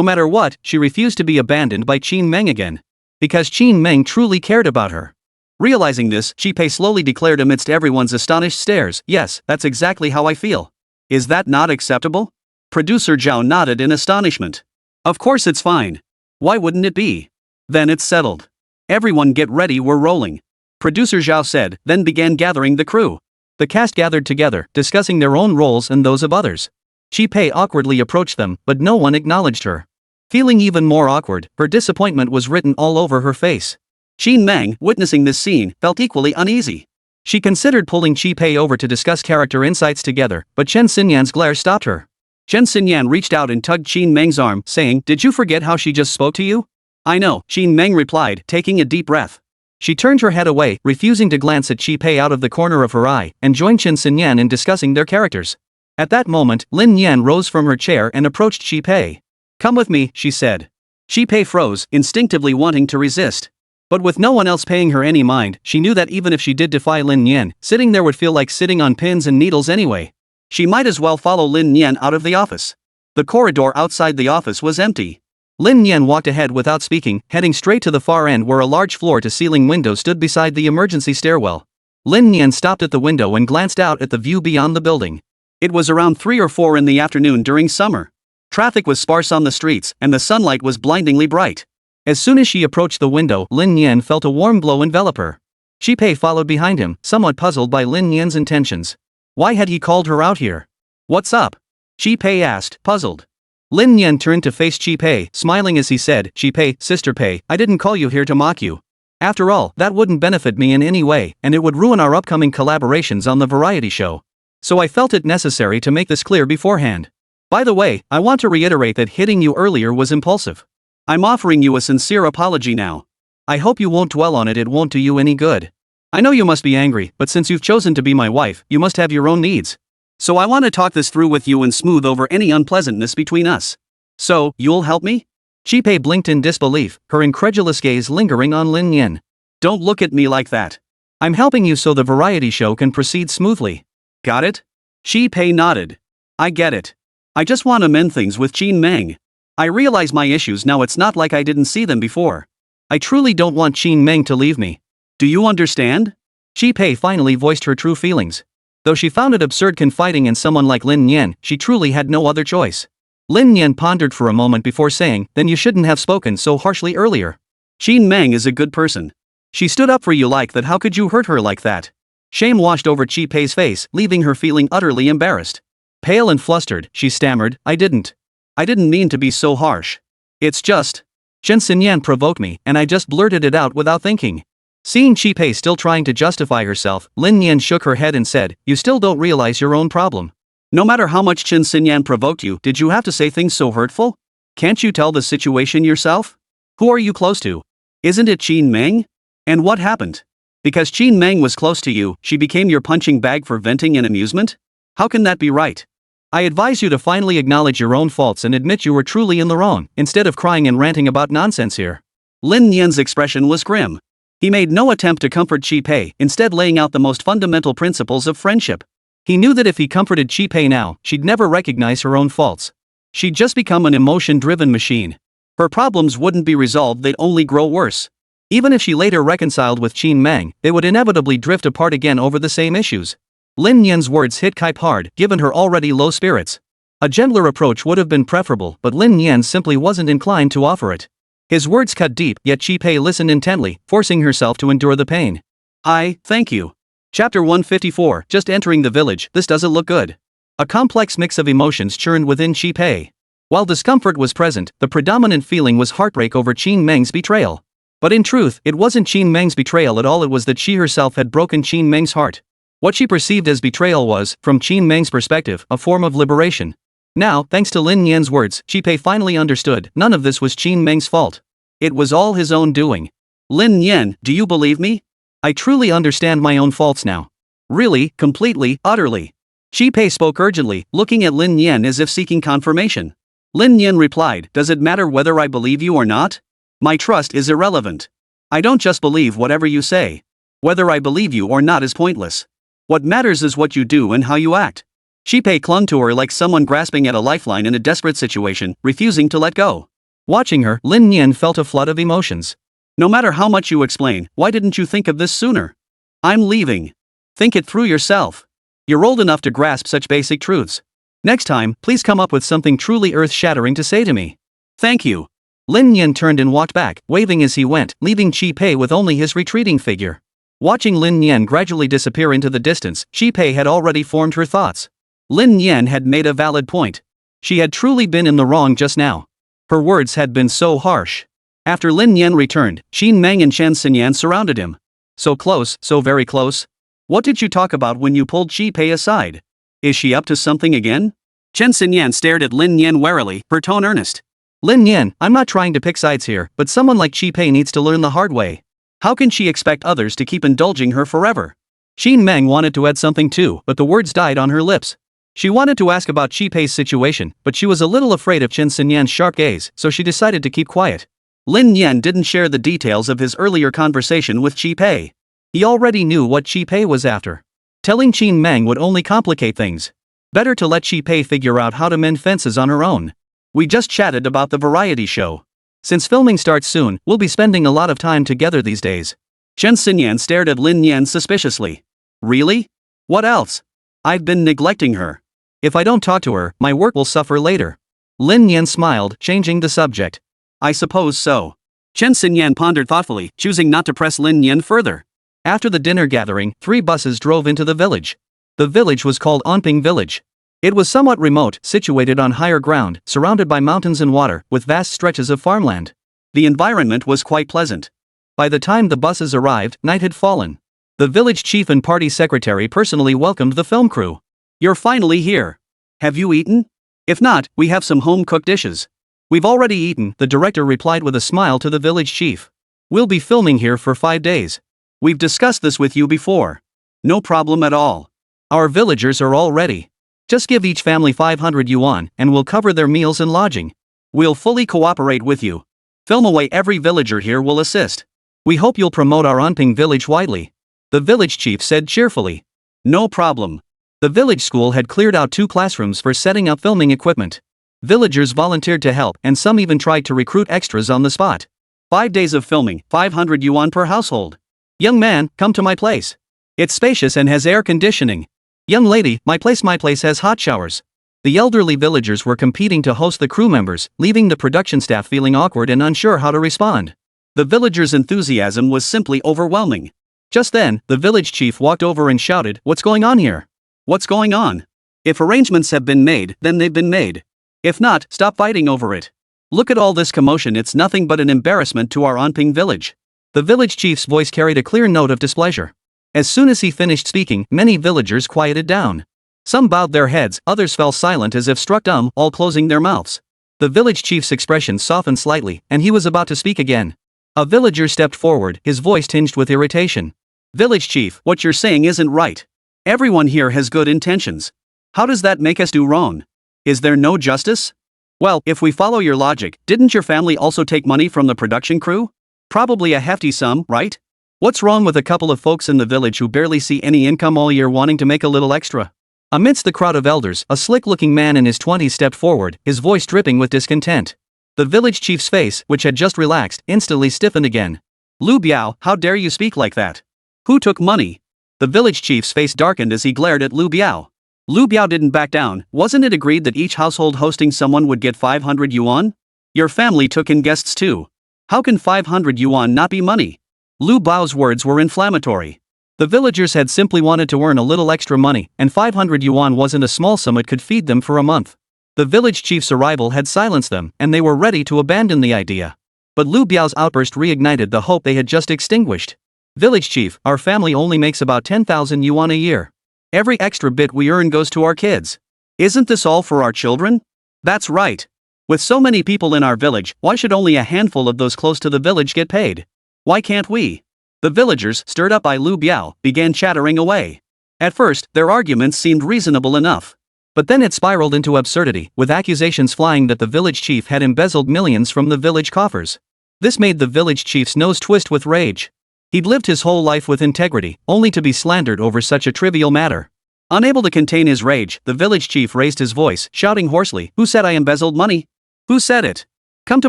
matter what, she refused to be abandoned by Qin Meng again. Because Qin Meng truly cared about her. Realizing this, Qi Pei slowly declared amidst everyone's astonished stares, "Yes, that's exactly how I feel." Is that not acceptable? Producer Zhao nodded in astonishment. Of course it's fine. Why wouldn't it be? Then it's settled. Everyone get ready, we're rolling. Producer Zhao said, then began gathering the crew. The cast gathered together, discussing their own roles and those of others. Chi Pei awkwardly approached them, but no one acknowledged her. Feeling even more awkward, her disappointment was written all over her face. Qin Meng, witnessing this scene, felt equally uneasy. She considered pulling Chi Pei over to discuss character insights together, but Chen Xinyan's glare stopped her. Chen Xinyan reached out and tugged Qin Meng's arm, saying, "Did you forget how she just spoke to you?" "I know," Qin Meng replied, taking a deep breath. She turned her head away, refusing to glance at Chi Pei out of the corner of her eye, and joined Chen Xinyan in discussing their characters. At that moment, Lin Nian rose from her chair and approached Chi Pei. "Come with me," she said. Chi Pei froze, instinctively wanting to resist. But with no one else paying her any mind, she knew that even if she did defy Lin Nian, sitting there would feel like sitting on pins and needles anyway. She might as well follow Lin Nian out of the office. The corridor outside the office was empty. Lin Nian walked ahead without speaking, heading straight to the far end where a large floor-to-ceiling window stood beside the emergency stairwell. Lin Nian stopped at the window and glanced out at the view beyond the building. It was around 3 or 4 in the afternoon during summer. Traffic was sparse on the streets, and the sunlight was blindingly bright. As soon as she approached the window, Lin Nian felt a warm glow envelop her. Chi Pei followed behind him, somewhat puzzled by Lin Nian's intentions. Why had he called her out here? "What's up?" Chi Pei asked, puzzled. Lin Nian turned to face Chi Pei, smiling as he said, "Chi Pei, Sister Pei, I didn't call you here to mock you. After all, that wouldn't benefit me in any way, and it would ruin our upcoming collaborations on the variety show. So I felt it necessary to make this clear beforehand. By the way, I want to reiterate that hitting you earlier was impulsive. I'm offering you a sincere apology now. I hope you won't dwell on it, it won't do you any good. I know you must be angry, but since you've chosen to be my wife, you must have your own needs. So I want to talk this through with you and smooth over any unpleasantness between us. So, you'll help me?" Chi Pei blinked in disbelief, her incredulous gaze lingering on Lin Nian. "Don't look at me like that. I'm helping you so the variety show can proceed smoothly. Got it?" Chi Pei nodded. "I get it. I just want to mend things with Qin Meng. I realize my issues now, it's not like I didn't see them before. I truly don't want Qin Meng to leave me. Do you understand?" Chi Pei finally voiced her true feelings. Though she found it absurd confiding in someone like Lin Nian, she truly had no other choice. Lin Nian pondered for a moment before saying, "Then you shouldn't have spoken so harshly earlier. Qin Meng is a good person. She stood up for you like that, how could you hurt her like that?" Shame washed over Chi Pei's face, leaving her feeling utterly embarrassed. Pale and flustered, she stammered, I didn't mean to be so harsh. It's just, Chen Xinyan provoked me, and I just blurted it out without thinking." Seeing Chi Pei still trying to justify herself, Lin Nian shook her head and said, "You still don't realize your own problem. No matter how much Chen Xinyan provoked you, did you have to say things so hurtful? Can't you tell the situation yourself? Who are you close to? Isn't it Qin Meng? And what happened? Because Qin Meng was close to you, she became your punching bag for venting and amusement? How can that be right? I advise you to finally acknowledge your own faults and admit you were truly in the wrong, instead of crying and ranting about nonsense here." Lin Nian's expression was grim. He made no attempt to comfort Chi Pei, instead laying out the most fundamental principles of friendship. He knew that if he comforted Chi Pei now, she'd never recognize her own faults. She'd just become an emotion-driven machine. Her problems wouldn't be resolved, they'd only grow worse. Even if she later reconciled with Qin Meng, they would inevitably drift apart again over the same issues. Lin Nian's words hit Kai hard, given her already low spirits. A gentler approach would have been preferable, but Lin Nian simply wasn't inclined to offer it. His words cut deep, yet Chi Pei listened intently, forcing herself to endure the pain. Thank you. Chapter 154, just entering the village, this doesn't look good. A complex mix of emotions churned within Chi Pei. While discomfort was present, the predominant feeling was heartbreak over Qin Meng's betrayal. But in truth, it wasn't Qin Meng's betrayal at all, it was that she herself had broken Qin Meng's heart. What she perceived as betrayal was, from Qin Meng's perspective, a form of liberation. Now, thanks to Lin Nian's words, Chi Pei finally understood, none of this was Qin Meng's fault. It was all his own doing. "Lin Nian, do you believe me? I truly understand my own faults now. Really, completely, utterly." Chi Pei spoke urgently, looking at Lin Nian as if seeking confirmation. Lin Nian replied, "Does it matter whether I believe you or not? My trust is irrelevant. I don't just believe whatever you say. Whether I believe you or not is pointless. What matters is what you do and how you act." Chi Pei clung to her like someone grasping at a lifeline in a desperate situation, refusing to let go. Watching her, Lin Nian felt a flood of emotions. "No matter how much you explain, why didn't you think of this sooner? I'm leaving. Think it through yourself. You're old enough to grasp such basic truths. Next time, please come up with something truly earth-shattering to say to me. Thank you." Lin Nian turned and walked back, waving as he went, leaving Chi Pei with only his retreating figure. Watching Lin Nian gradually disappear into the distance, Chi Pei had already formed her thoughts. Lin Nian had made a valid point. She had truly been in the wrong just now. Her words had been so harsh. After Lin Nian returned, Xin Meng and Chen Xinyan surrounded him. So close, so very close. What did you talk about when you pulled Chi Pei aside? Is she up to something again? Chen Xinyan stared at Lin Nian warily, her tone earnest. Lin Nian, I'm not trying to pick sides here, but someone like Chi Pei needs to learn the hard way. How can she expect others to keep indulging her forever? Xin Meng wanted to add something too, but the words died on her lips. She wanted to ask about Chi Pei's situation, but she was a little afraid of Chen Xinyan's sharp gaze, so she decided to keep quiet. Lin Nian didn't share the details of his earlier conversation with Chi Pei. He already knew what Chi Pei was after. Telling Xin Meng would only complicate things. Better to let Chi Pei figure out how to mend fences on her own. We just chatted about the variety show. Since filming starts soon, we'll be spending a lot of time together these days. Chen Xinyan stared at Lin Nian suspiciously. Really? What else? I've been neglecting her. If I don't talk to her, my work will suffer later. Lin Nian smiled, changing the subject. I suppose so. Chen Xinyan pondered thoughtfully, choosing not to press Lin Nian further. After the dinner gathering, 3 buses drove into the village. The village was called Onping Village. It was somewhat remote, situated on higher ground, surrounded by mountains and water, with vast stretches of farmland. The environment was quite pleasant. By the time the buses arrived, night had fallen. The village chief and party secretary personally welcomed the film crew. You're finally here. Have you eaten? If not, we have some home-cooked dishes. We've already eaten, the director replied with a smile to the village chief. We'll be filming here for 5 days. We've discussed this with you before. No problem at all. Our villagers are all ready. Just give each family 500 yuan, and we'll cover their meals and lodging. We'll fully cooperate with you. Film away, every villager here will assist. We hope you'll promote our Onping village widely. The village chief said cheerfully. No problem. The village school had cleared out 2 classrooms for setting up filming equipment. Villagers volunteered to help, and some even tried to recruit extras on the spot. 5 days of filming, 500 yuan per household. Young man, come to my place. It's spacious and has air conditioning. Young lady, my place has hot showers. The elderly villagers were competing to host the crew members, leaving the production staff feeling awkward and unsure how to respond. The villagers' enthusiasm was simply overwhelming. Just then, the village chief walked over and shouted, "What's going on here? What's going on? If arrangements have been made, then they've been made. If not, stop fighting over it. Look at all this commotion, it's nothing but an embarrassment to our Onping village." The village chief's voice carried a clear note of displeasure. As soon as he finished speaking, many villagers quieted down. Some bowed their heads, others fell silent as if struck dumb, all closing their mouths. The village chief's expression softened slightly, and he was about to speak again. A villager stepped forward, his voice tinged with irritation. Village chief, what you're saying isn't right. Everyone here has good intentions. How does that make us do wrong? Is there no justice? Well, if we follow your logic, didn't your family also take money from the production crew? Probably a hefty sum, right? What's wrong with a couple of folks in the village who barely see any income all year wanting to make a little extra? Amidst the crowd of elders, a slick-looking man in his 20s stepped forward, his voice dripping with discontent. The village chief's face, which had just relaxed, instantly stiffened again. Lu Biao, how dare you speak like that? Who took money? The village chief's face darkened as he glared at Lu Biao. Lu Biao didn't back down. Wasn't it agreed that each household hosting someone would get 500 yuan? Your family took in guests too. How can 500 yuan not be money? Lu Biao's words were inflammatory. The villagers had simply wanted to earn a little extra money, and 500 yuan wasn't a small sum, it could feed them for a month. The village chief's arrival had silenced them, and they were ready to abandon the idea. But Lu Biao's outburst reignited the hope they had just extinguished. Village chief, our family only makes about 10,000 yuan a year. Every extra bit we earn goes to our kids. Isn't this all for our children? That's right. With so many people in our village, why should only a handful of those close to the village get paid? Why can't we? The villagers, stirred up by Lu Biao, began chattering away. At first, their arguments seemed reasonable enough. But then it spiraled into absurdity, with accusations flying that the village chief had embezzled millions from the village coffers. This made the village chief's nose twist with rage. He'd lived his whole life with integrity, only to be slandered over such a trivial matter. Unable to contain his rage, the village chief raised his voice, shouting hoarsely, "Who said I embezzled money? Who said it? Come to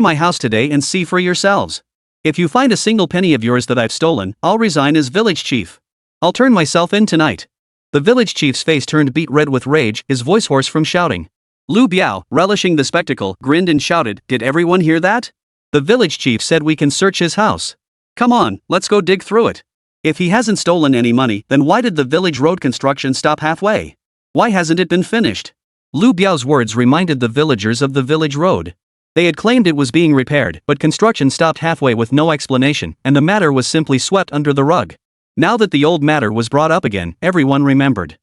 my house today and see for yourselves. If you find a single penny of yours that I've stolen, I'll resign as village chief. I'll turn myself in tonight." The village chief's face turned beet red with rage, his voice hoarse from shouting. Lu Biao, relishing the spectacle, grinned and shouted, "Did everyone hear that? The village chief said we can search his house. Come on, let's go dig through it. If he hasn't stolen any money, then why did the village road construction stop halfway? Why hasn't it been finished? Lu Biao's words reminded the villagers of the village road. They had claimed it was being repaired, but construction stopped halfway with no explanation, and the matter was simply swept under the rug. Now that the old matter was brought up again, everyone remembered.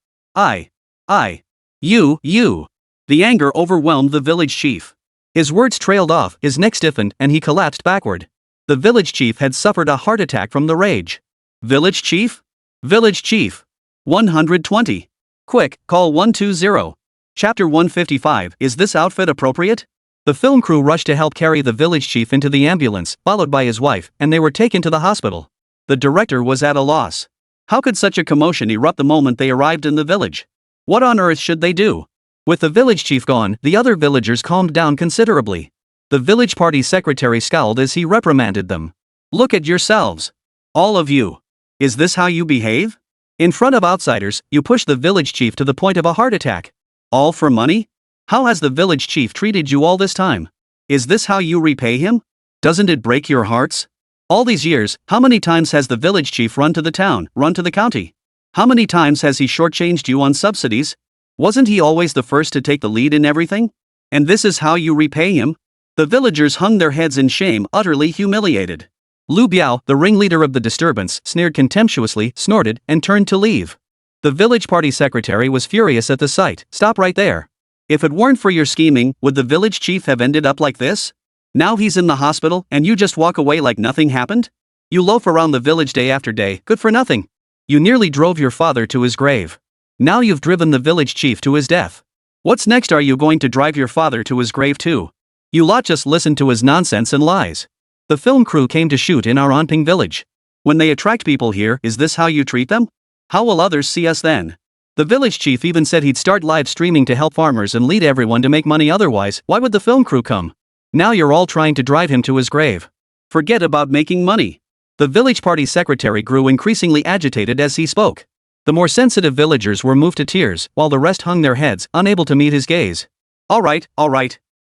You. The anger overwhelmed the village chief. His words trailed off, his neck stiffened, and he collapsed backward. The village chief had suffered a heart attack from the rage. Village chief? Village chief. 120. Quick, call 120. Chapter 155. Is this outfit appropriate? The film crew rushed to help carry the village chief into the ambulance, followed by his wife, and they were taken to the hospital. The director was at a loss. How could such a commotion erupt the moment they arrived in the village? What on earth should they do? With the village chief gone, the other villagers calmed down considerably. The village party secretary scowled as he reprimanded them. Look at yourselves. All of you. Is this how you behave? In front of outsiders, you push the village chief to the point of a heart attack. All for money? How has the village chief treated you all this time? Is this how you repay him? Doesn't it break your hearts? All these years, how many times has the village chief run to the town, run to the county? How many times has he shortchanged you on subsidies? Wasn't he always the first to take the lead in everything? And this is how you repay him? The villagers hung their heads in shame, utterly humiliated. Lu Biao, the ringleader of the disturbance, sneered contemptuously, snorted, and turned to leave. The village party secretary was furious at the sight. Stop right there. If it weren't for your scheming, would the village chief have ended up like this? Now he's in the hospital, and you just walk away like nothing happened? You loaf around the village day after day, good for nothing. You nearly drove your father to his grave. Now you've driven the village chief to his death. What's next? Are you going to drive your father to his grave too? You lot just listen to his nonsense and lies. The film crew came to shoot in our Anping village. When they attract people here, is this how you treat them? How will others see us then? The village chief even said he'd start live streaming to help farmers and lead everyone to make money, otherwise, why would the film crew come? Now you're all trying to drive him to his grave. Forget about making money. The village party secretary grew increasingly agitated as he spoke. The more sensitive villagers were moved to tears, while the rest hung their heads, unable to meet his gaze. All right.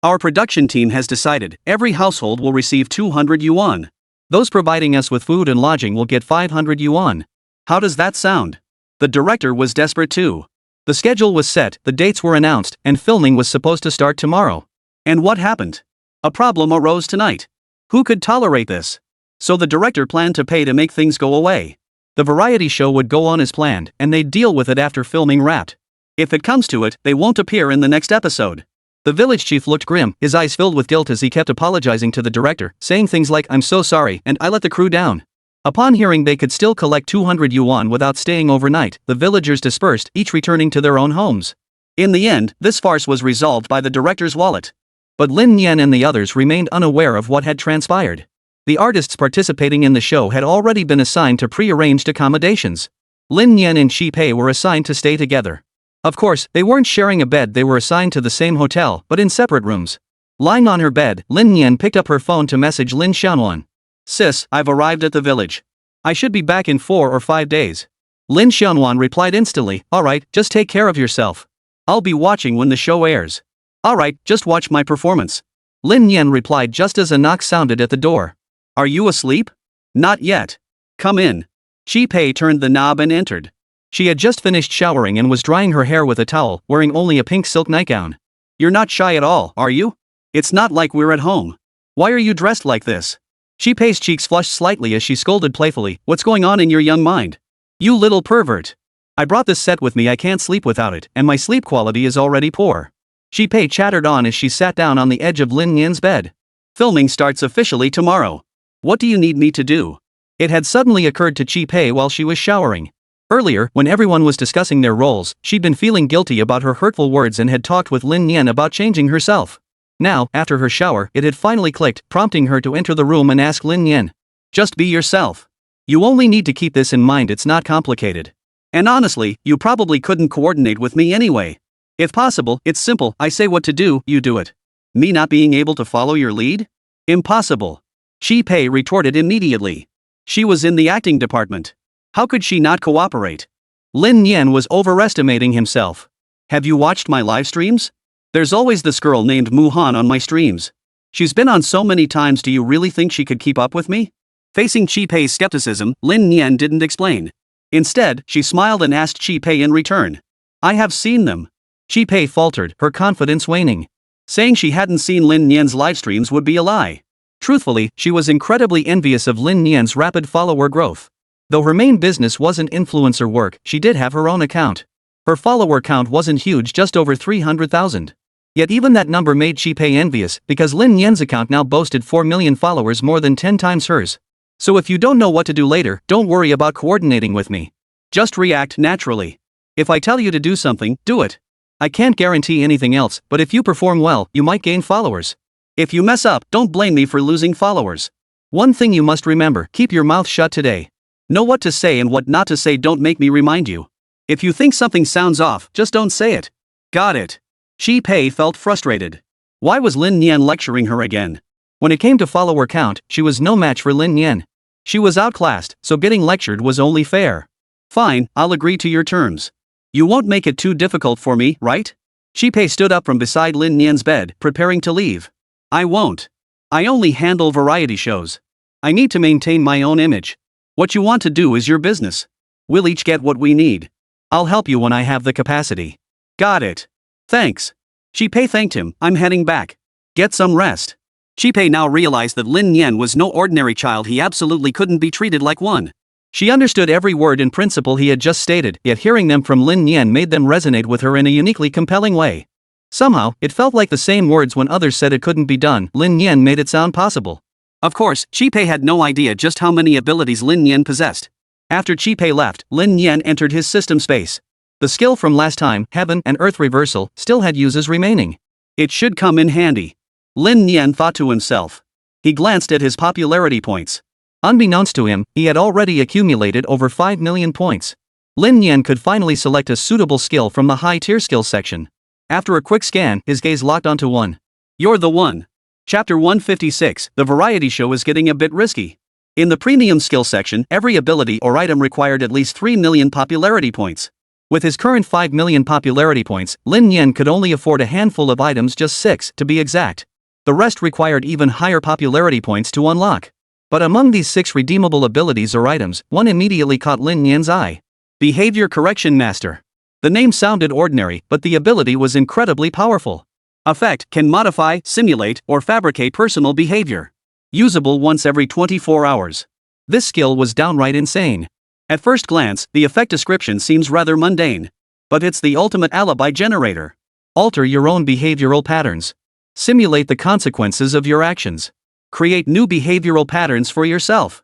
Our production team has decided every household will receive 200 yuan. Those providing us with food and lodging will get 500 yuan. How does that sound? The director was desperate too. The schedule was set, the dates were announced, and filming was supposed to start tomorrow. And what happened? A problem arose tonight. Who could tolerate this? So the director planned to pay to make things go away. The variety show would go on as planned, and they'd deal with it after filming wrapped. If it comes to it, they won't appear in the next episode. The village chief looked grim, his eyes filled with guilt as he kept apologizing to the director, saying things like, "I'm so sorry, and I let the crew down." Upon hearing they could still collect 200 yuan without staying overnight, the villagers dispersed, each returning to their own homes. In the end, this farce was resolved by the director's wallet. But Lin Nian and the others remained unaware of what had transpired. The artists participating in the show had already been assigned to pre-arranged accommodations. Lin Nian and Chi Pei were assigned to stay together. Of course, they weren't sharing a bed, they were assigned to the same hotel, but in separate rooms. Lying on her bed, Lin Nian picked up her phone to message Lin Xiaonuan. "Sis, I've arrived at the village. I should be back in 4 or 5 days." Lin Xiaonuan replied instantly, "Alright, just take care of yourself. I'll be watching when the show airs." "Alright, just watch my performance." Lin Nian replied just as a knock sounded at the door. "Are you asleep?" "Not yet." "Come in." Chi Pei turned the knob and entered. She had just finished showering and was drying her hair with a towel, wearing only a pink silk nightgown. "You're not shy at all, are you? It's not like we're at home. Why are you dressed like this?" Chi Pei's cheeks flushed slightly as she scolded playfully, "What's going on in your young mind? You little pervert. I brought this set with me, I can't sleep without it, and my sleep quality is already poor." Chi Pei chattered on as she sat down on the edge of Lin Nian's bed. "Filming starts officially tomorrow. What do you need me to do?" It had suddenly occurred to Chi Pei while she was showering. Earlier, when everyone was discussing their roles, she'd been feeling guilty about her hurtful words and had talked with Lin Nian about changing herself. Now, after her shower, it had finally clicked, prompting her to enter the room and ask Lin Nian. "Just be yourself. You only need to keep this in mind, it's not complicated. And honestly, you probably couldn't coordinate with me anyway. If possible, it's simple, I say what to do, you do it. Me not being able to follow your lead? Impossible." Chi Pei retorted immediately. She was in the acting department. How could she not cooperate? Lin Nian was overestimating himself. "Have you watched my live streams? There's always this girl named Mu Han on my streams. She's been on so many times, do you really think she could keep up with me? Facing Chi Pei's skepticism, Lin Nian didn't explain. Instead, she smiled and asked Chi Pei in return. I have seen them. Chi Pei faltered, her confidence waning. Saying she hadn't seen Lin Nian's livestreams would be a lie. Truthfully, she was incredibly envious of Lin Nian's rapid follower growth. Though her main business wasn't influencer work, she did have her own account. Her follower count wasn't huge, just over 300,000. Yet even that number made Chi Pei envious, because Lin Nian's account now boasted 4 million followers, more than 10 times hers. So if you don't know what to do later, don't worry about coordinating with me. Just react naturally. If I tell you to do something, do it. I can't guarantee anything else, but if you perform well, you might gain followers. If you mess up, don't blame me for losing followers. One thing you must remember, keep your mouth shut today. Know what to say and what not to say, don't make me remind you. If you think something sounds off, just don't say it. Got it. Chi Pei felt frustrated. Why was Lin Nian lecturing her again? When it came to follower count, she was no match for Lin Nian. She was outclassed, so getting lectured was only fair. Fine, I'll agree to your terms. You won't make it too difficult for me, right? Chi Pei stood up from beside Lin Nian's bed, preparing to leave. I won't. I only handle variety shows. I need to maintain my own image. What you want to do is your business. We'll each get what we need. I'll help you when I have the capacity. Got it. Thanks. Chi Pei thanked him. I'm heading back. Get some rest. Chi Pei now realized that Lin Nian was no ordinary child. He absolutely couldn't be treated like one. She understood every word and principle he had just stated, yet hearing them from Lin Nian made them resonate with her in a uniquely compelling way. Somehow, it felt like the same words when others said it couldn't be done. Lin Nian made it sound possible. Of course, Chi Pei had no idea just how many abilities Lin Nian possessed. After Chi Pei left, Lin Nian entered his system space. The skill from last time, Heaven and Earth Reversal, still had uses remaining. It should come in handy. Lin Nian thought to himself. He glanced at his popularity points. Unbeknownst to him, he had already accumulated over 5 million points. Lin Nian could finally select a suitable skill from the high-tier skill section. After a quick scan, his gaze locked onto one. You're the one. Chapter 156, the variety show is getting a bit risky. In the premium skill section, every ability or item required at least 3 million popularity points. With his current 5 million popularity points, Lin Nian could only afford a handful of items, just 6 to be exact. The rest required even higher popularity points to unlock. But among these 6 redeemable abilities or items, one immediately caught Lin Nian's eye. Behavior Correction Master. The name sounded ordinary, but the ability was incredibly powerful. Effect: can modify, simulate, or fabricate personal behavior. Usable once every 24 hours. This skill was downright insane. At first glance, the effect description seems rather mundane. But it's the ultimate alibi generator. Alter your own behavioral patterns. Simulate the consequences of your actions. Create new behavioral patterns for yourself.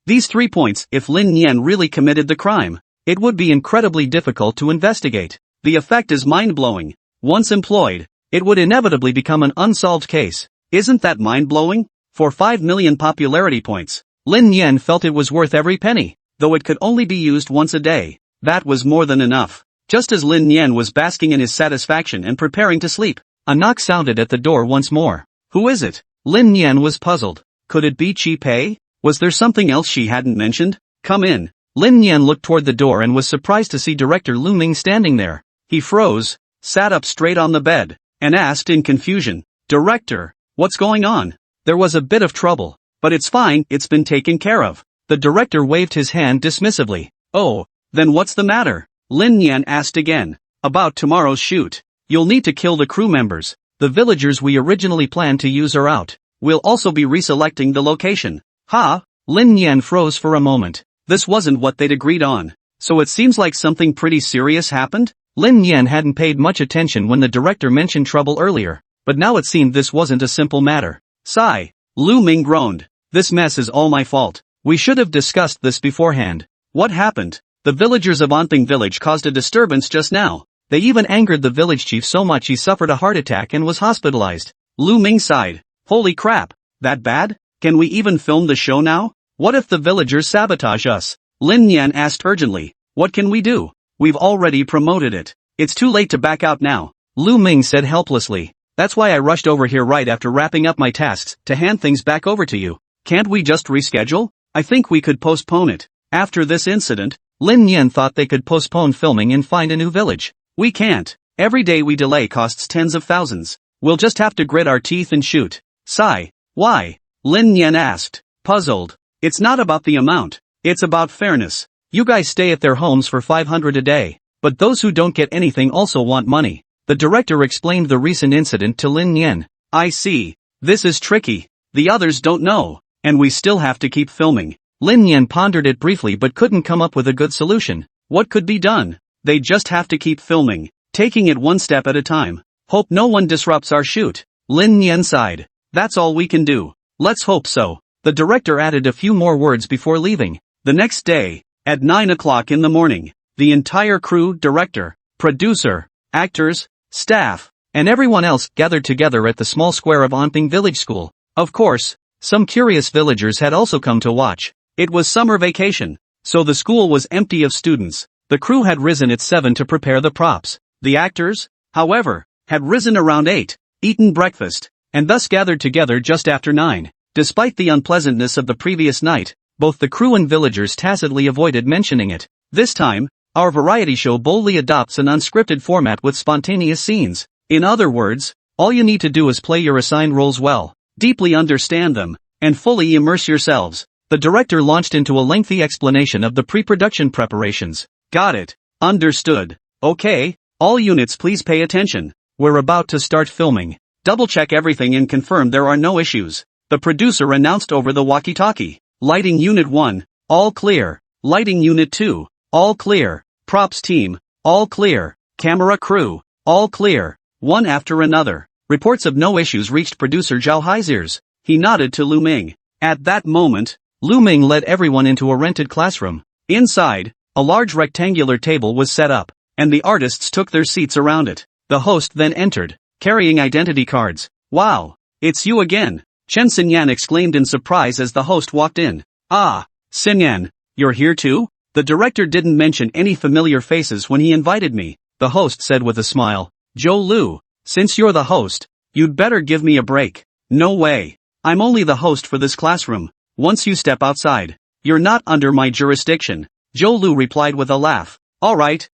These 3 points, if Lin Nian really committed the crime, it would be incredibly difficult to investigate. The effect is mind-blowing. Once employed, it would inevitably become an unsolved case. Isn't that mind-blowing? For 5 million popularity points, Lin Nian felt it was worth every penny, though it could only be used once a day. That was more than enough. Just as Lin Nian was basking in his satisfaction and preparing to sleep, a knock sounded at the door once more. Who is it? Lin Nian was puzzled. Could it be Chi Pei? Was there something else she hadn't mentioned? Come in. Lin Nian looked toward the door and was surprised to see Director Lu Ming standing there. He froze, sat up straight on the bed, and asked in confusion, Director, what's going on? There was a bit of trouble, but it's fine, it's been taken care of. The director waved his hand dismissively. Oh, then what's the matter? Lin Nian asked again. About tomorrow's shoot. You'll need to kill the crew members. The villagers we originally planned to use are out. We'll also be reselecting the location. Ha? Lin Nian froze for a moment. This wasn't what they'd agreed on. So it seems like something pretty serious happened? Lin Nian hadn't paid much attention when the director mentioned trouble earlier, but now it seemed this wasn't a simple matter. Sigh. Lu Ming groaned. This mess is all my fault. We should have discussed this beforehand. What happened? The villagers of Anting village caused a disturbance just now. They even angered the village chief so much he suffered a heart attack and was hospitalized. Lu Ming sighed. Holy crap. That bad? Can we even film the show now? What if the villagers sabotage us? Lin Nian asked urgently. What can we do? We've already promoted it. It's too late to back out now. Lu Ming said helplessly. That's why I rushed over here right after wrapping up my tasks, to hand things back over to you. Can't we just reschedule? I think we could postpone it. After this incident, Lin Nian thought they could postpone filming and find a new village. We can't. Every day we delay costs tens of thousands. We'll just have to grit our teeth and shoot. Sigh. Why? Lin Nian asked, puzzled. It's not about the amount. It's about fairness. You guys stay at their homes for 500 a day. But those who don't get anything also want money. The director explained the recent incident to Lin Nian. I see. This is tricky. The others don't know. And we still have to keep filming. Lin Nian pondered it briefly but couldn't come up with a good solution. What could be done? They just have to keep filming. Taking it one step at a time. Hope no one disrupts our shoot. Lin Nian sighed. That's all we can do. Let's hope so. The director added a few more words before leaving. The next day, at 9 o'clock in the morning, the entire crew, director, producer, actors, staff, and everyone else gathered together at the small square of Onping Village School. Of course, some curious villagers had also come to watch. It was summer vacation, so the school was empty of students. The crew had risen at 7 to prepare the props. The actors, however, had risen around 8, eaten breakfast, and thus gathered together just after 9. Despite the unpleasantness of the previous night, both the crew and villagers tacitly avoided mentioning it. This time, our variety show boldly adopts an unscripted format with spontaneous scenes. In other words, all you need to do is play your assigned roles well, deeply understand them, and fully immerse yourselves. The director launched into a lengthy explanation of the pre-production preparations. Got it. Understood. Okay, all units please pay attention. We're about to start filming. Double-check everything and confirm there are no issues. The producer announced over the walkie-talkie. Lighting Unit 1, all clear. Lighting Unit 2, all clear. Props team, all clear. Camera crew, all clear. One after another. Reports of no issues reached producer Zhao Hai's ears. He nodded to Lu Ming. At that moment, Lu Ming led everyone into a rented classroom. Inside, a large rectangular table was set up, and the artists took their seats around it. The host then entered, carrying identity cards. Wow, it's you again, Chen Xinyan exclaimed in surprise as the host walked in. Ah, Xinyan, you're here too? The director didn't mention any familiar faces when he invited me, the host said with a smile. Zhou Lu, since you're the host, you'd better give me a break. No way. I'm only the host for this classroom. Once you step outside, you're not under my jurisdiction. Zhou Lu replied with a laugh. Alright,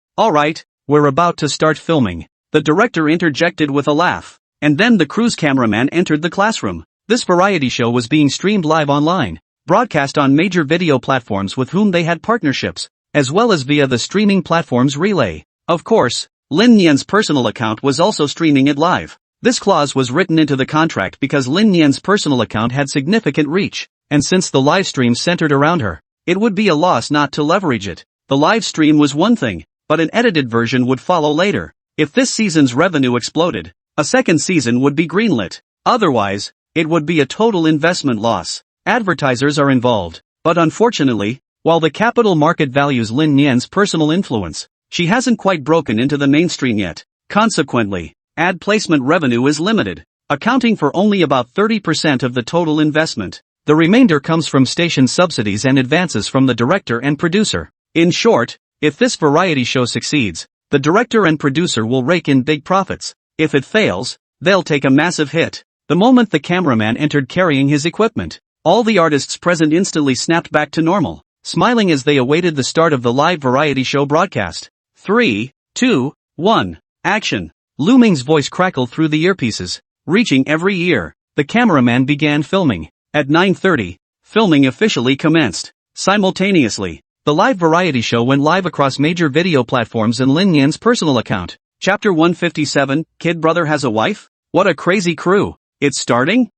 we're about to start filming. The director interjected with a laugh. And then the crew's cameraman entered the classroom. This variety show was being streamed live online, broadcast on major video platforms with whom they had partnerships, as well as via the streaming platform's relay. Of course, Lin Nian's personal account was also streaming it live. This clause was written into the contract because Lin Nian's personal account had significant reach, and since the live stream centered around her, it would be a loss not to leverage it. The live stream was one thing, but an edited version would follow later. If this season's revenue exploded, a second season would be greenlit. Otherwise, it would be a total investment loss. Advertisers are involved, but unfortunately, while the capital market values Lin Nian's personal influence, she hasn't quite broken into the mainstream yet. Consequently, ad placement revenue is limited, accounting for only about 30% of the total investment. The remainder comes from station subsidies and advances from the director and producer. In short, if this variety show succeeds, the director and producer will rake in big profits. If it fails, they'll take a massive hit. The moment the cameraman entered carrying his equipment, all the artists present instantly snapped back to normal, smiling as they awaited the start of the live variety show broadcast. 3, 2, 1, action. Lu Ming's voice crackled through the earpieces, reaching every ear. The cameraman began filming. At 9:30, filming officially commenced. Simultaneously, the live variety show went live across major video platforms and Lin Nian's personal account. Chapter 157, Kid Brother Has a Wife? What a crazy crew. It's starting?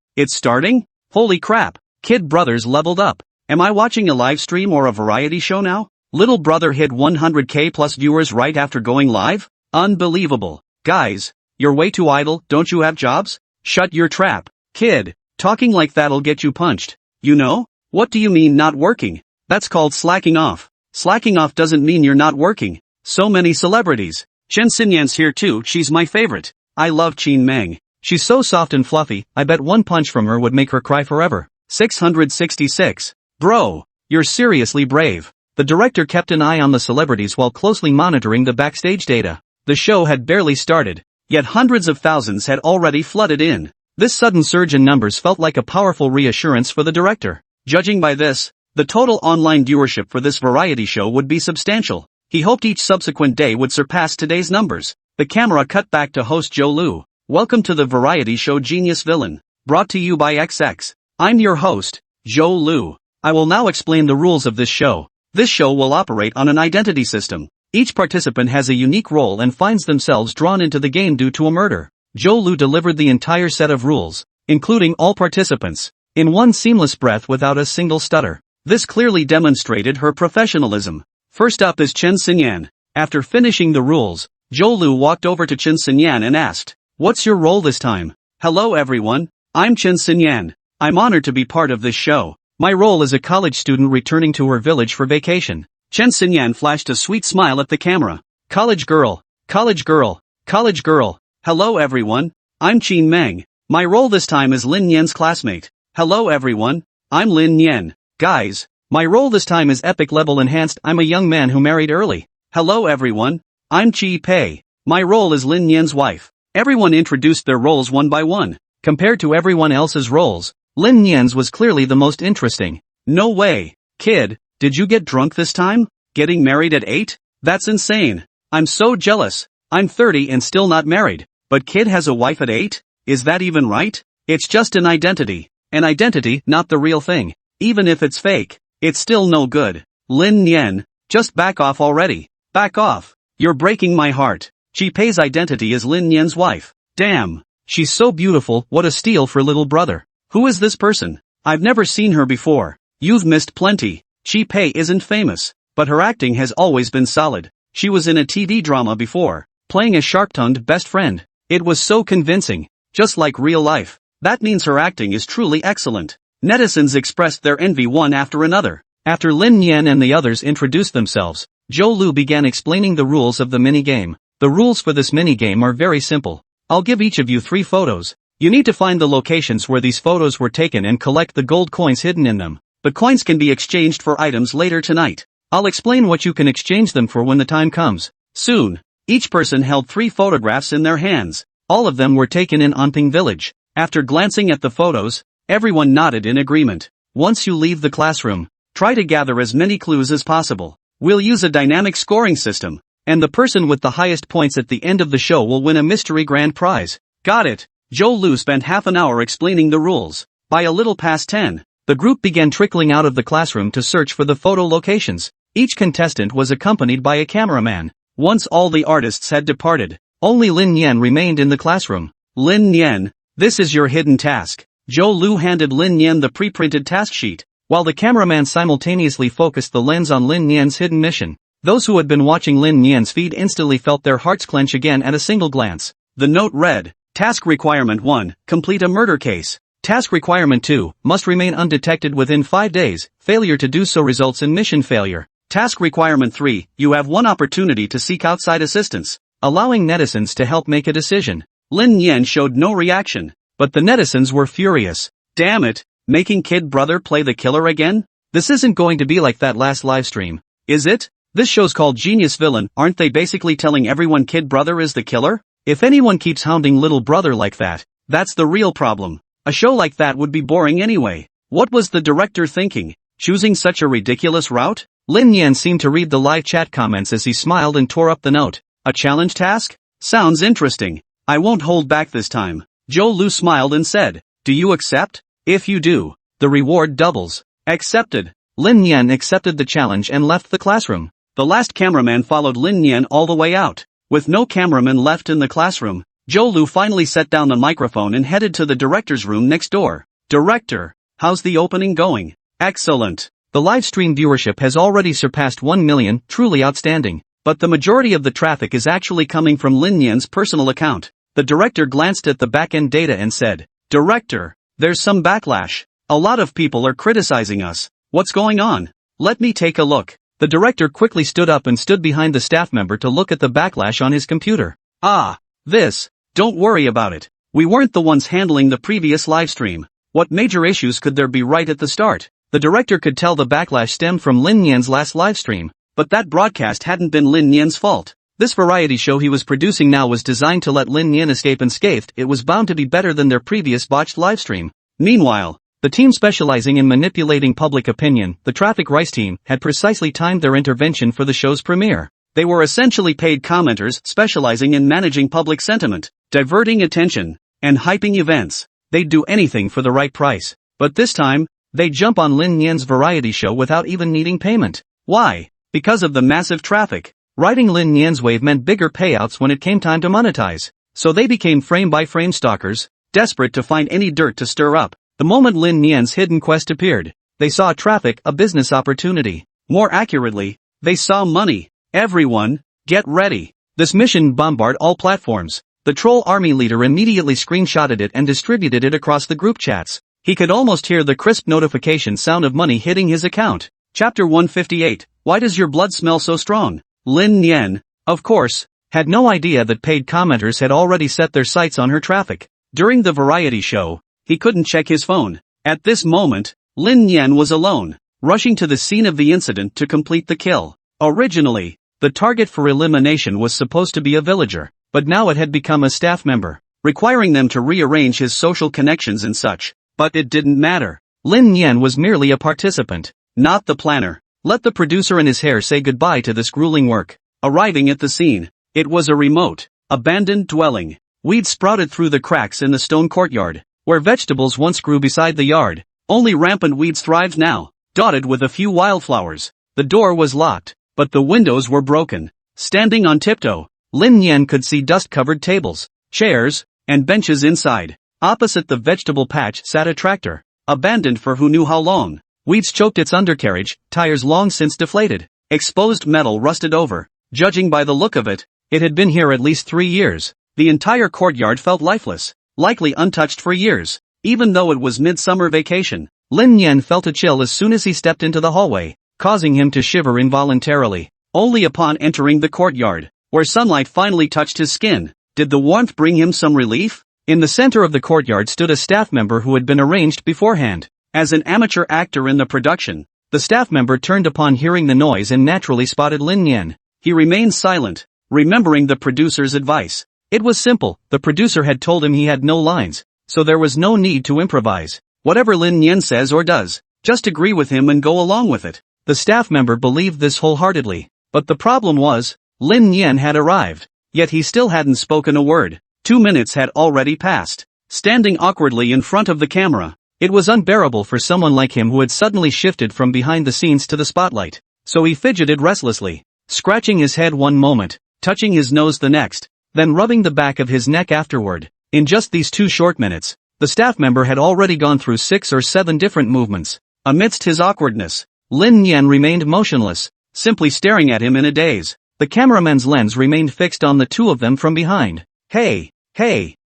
Holy crap, Kid Brothers leveled up. Am I watching a live stream or a variety show now? Little Brother hit 100k plus viewers right after going live? Unbelievable. Guys, you're way too idle, don't you have jobs? Shut your trap. Kid, talking like that'll get you punched. You know? What do you mean not working? That's called slacking off. Slacking off doesn't mean you're not working. So many celebrities. Chen Xinyan's here too, she's my favorite. I love Qin Meng. She's so soft and fluffy, I bet one punch from her would make her cry forever. 666. Bro, you're seriously brave. The director kept an eye on the celebrities while closely monitoring the backstage data. The show had barely started, yet hundreds of thousands had already flooded in. This sudden surge in numbers felt like a powerful reassurance for the director. Judging by this, the total online viewership for this variety show would be substantial. He hoped each subsequent day would surpass today's numbers. The camera cut back to host Zhou Lu. Welcome to the variety show Genius Villain. brought to you by XX. I'm your host, Joe Lu. I will now explain the rules of this show. This show will operate on an identity system. Each participant has a unique role and finds themselves drawn into the game due to a murder. Joe Lu delivered the entire set of rules, including all participants, in one seamless breath without a single stutter. This clearly demonstrated her professionalism. First up is Chen Xinyan. After finishing the rules, Joe Lu walked over to Chen Xinyan and asked, "What's your role this time?" "Hello everyone, I'm Chen Xinyan. I'm honored to be part of this show. My role is a college student returning to her village for vacation." Chen Xinyan flashed a sweet smile at the camera. "College girl, college girl, college girl. Hello everyone, I'm Qin Meng. My role this time is Lin Nian's classmate. Hello everyone, I'm Lin Nian. Guys, my role this time is epic level enhanced. I'm a young man who married early. Hello everyone, I'm Chi Pei. My role is Lin Nian's wife." Everyone introduced their roles one by one. Compared to everyone else's roles, Lin Nian's was clearly the most interesting. "No way, kid, did you get drunk this time? Getting married at 8? That's insane. I'm so jealous. I'm 30 and still not married, but kid has a wife at 8? Is that even right? It's just an identity. An identity, not the real thing. Even if it's fake, it's still no good. Lin Nian, just back off already. Back off. You're breaking my heart." Chi Pei's identity is Lin Nian's wife. Damn. She's so beautiful, what a steal for little brother. Who is this person? I've never seen her before. You've missed plenty. Chi Pei isn't famous, but her acting has always been solid. She was in a TV drama before, playing a sharp-tongued best friend. It was so convincing, just like real life. That means her acting is truly excellent. Netizens expressed their envy one after another. After Lin Nian and the others introduced themselves, Joe Lu began explaining the rules of the mini-game. The rules for this mini-game are very simple. I'll give each of you 3 photos. You need to find the locations where these photos were taken and collect the gold coins hidden in them. The coins can be exchanged for items later tonight. I'll explain what you can exchange them for when the time comes. Soon. Each person held 3 photographs in their hands. All of them were taken in Anping village. After glancing at the photos, everyone nodded in agreement. Once you leave the classroom, try to gather as many clues as possible. We'll use a dynamic scoring system, and the person with the highest points at the end of the show will win a mystery grand prize. Got it. Joe Lu spent half an hour explaining the rules. By a little past 10, the group began trickling out of the classroom to search for the photo locations. Each contestant was accompanied by a cameraman. Once all the artists had departed, only Lin Nian remained in the classroom. "Lin Nian, this is your hidden task." Joe Lu handed Lin Nian the pre-printed task sheet, while the cameraman simultaneously focused the lens on Lin Nian's hidden mission. Those who had been watching Lin Nian's feed instantly felt their hearts clench again at a single glance. The note read, Task Requirement 1, complete a murder case. Task Requirement 2, must remain undetected within 5 days, failure to do so results in mission failure. Task Requirement 3, you have one opportunity to seek outside assistance, allowing netizens to help make a decision. Lin Nian showed no reaction, but the netizens were furious. Damn it, making kid brother play the killer again? This isn't going to be like that last livestream, is it? This show's called Genius Villain, aren't they basically telling everyone kid brother is the killer? If anyone keeps hounding little brother like that, that's the real problem. A show like that would be boring anyway. What was the director thinking, choosing such a ridiculous route? Lin Nian seemed to read the live chat comments as he smiled and tore up the note. A challenge task? Sounds interesting. I won't hold back this time. Joe Lu smiled and said, do you accept? If you do, the reward doubles. Accepted. Lin Nian accepted the challenge and left the classroom. The last cameraman followed Lin Nian all the way out. With no cameraman left in the classroom, Joe Lu finally set down the microphone and headed to the director's room next door. Director, how's the opening going? Excellent. The live stream viewership has already surpassed 1 million, truly outstanding. But the majority of the traffic is actually coming from Lin Nian's personal account. The director glanced at the back-end data and said, Director, there's some backlash. A lot of people are criticizing us. What's going on? Let me take a look. The director quickly stood up and stood behind the staff member to look at the backlash on his computer. Ah, this. Don't worry about it. We weren't the ones handling the previous livestream. What major issues could there be right at the start? The director could tell the backlash stemmed from Lin Nian's last livestream, but that broadcast hadn't been Lin Nian's fault. This variety show he was producing now was designed to let Lin Nian escape unscathed. It was bound to be better than their previous botched livestream. Meanwhile, the team specializing in manipulating public opinion, the Traffic Rice team, had precisely timed their intervention for the show's premiere. They were essentially paid commenters specializing in managing public sentiment, diverting attention, and hyping events. they'd do anything for the right price. But this time, they'd jump on Lin Nian's variety show without even needing payment. Why? Because of the massive traffic. Riding Lin Nian's wave meant bigger payouts when it came time to monetize. So they became frame-by-frame stalkers, desperate to find any dirt to stir up. The moment Lin Nian's hidden quest appeared, they saw traffic a business opportunity. More accurately, they saw money. Everyone, get ready. This mission bombarded all platforms. The troll army leader immediately screenshotted it and distributed it across the group chats. He could almost hear the crisp notification sound of money hitting his account. Chapter 158. Why does your blood smell so strong? Lin Nian, of course, had no idea that paid commenters had already set their sights on her traffic. During the variety show, he couldn't check his phone. At this moment, Lin Nian was alone, rushing to the scene of the incident to complete the kill. Originally, the target for elimination was supposed to be a villager, but now it had become a staff member, requiring them to rearrange his social connections and such. But it didn't matter. Lin Nian was merely a participant, not the planner. Let the producer and his hair say goodbye to this grueling work. Arriving at the scene, it was a remote, abandoned dwelling. Weeds sprouted through the cracks in the stone courtyard, where vegetables once grew beside the yard. Only rampant weeds thrived now, dotted with a few wildflowers. The door was locked, but the windows were broken. Standing on tiptoe, Lin Nian could see dust-covered tables, chairs, and benches inside. Opposite the vegetable patch sat a tractor, abandoned for who knew how long. Weeds choked its undercarriage, tires long since deflated. Exposed metal rusted over. Judging by the look of it, it had been here at least 3 years. The entire courtyard felt lifeless, likely untouched for years. Even though it was midsummer vacation, Lin Nian felt a chill as soon as he stepped into the hallway, causing him to shiver involuntarily. Only upon entering the courtyard, where sunlight finally touched his skin, did the warmth bring him some relief. In the center of the courtyard stood a staff member who had been arranged beforehand. As an amateur actor in the production, the staff member turned upon hearing the noise and naturally spotted Lin Nian. He remained silent, remembering the producer's advice. It was simple, the producer had told him he had no lines, so there was no need to improvise. Whatever Lin Nian says or does, just agree with him and go along with it. The staff member believed this wholeheartedly, but the problem was, Lin Nian had arrived, yet he still hadn't spoken a word. 2 minutes had already passed. Standing awkwardly in front of the camera, it was unbearable for someone like him who had suddenly shifted from behind the scenes to the spotlight. So he fidgeted restlessly, scratching his head one moment, touching his nose the next, then rubbing the back of his neck afterward. In just these 2 short minutes, the staff member had already gone through 6 or 7 different movements. Amidst his awkwardness, Lin Nian remained motionless, simply staring at him in a daze. The cameraman's lens remained fixed on the two of them from behind. Hey,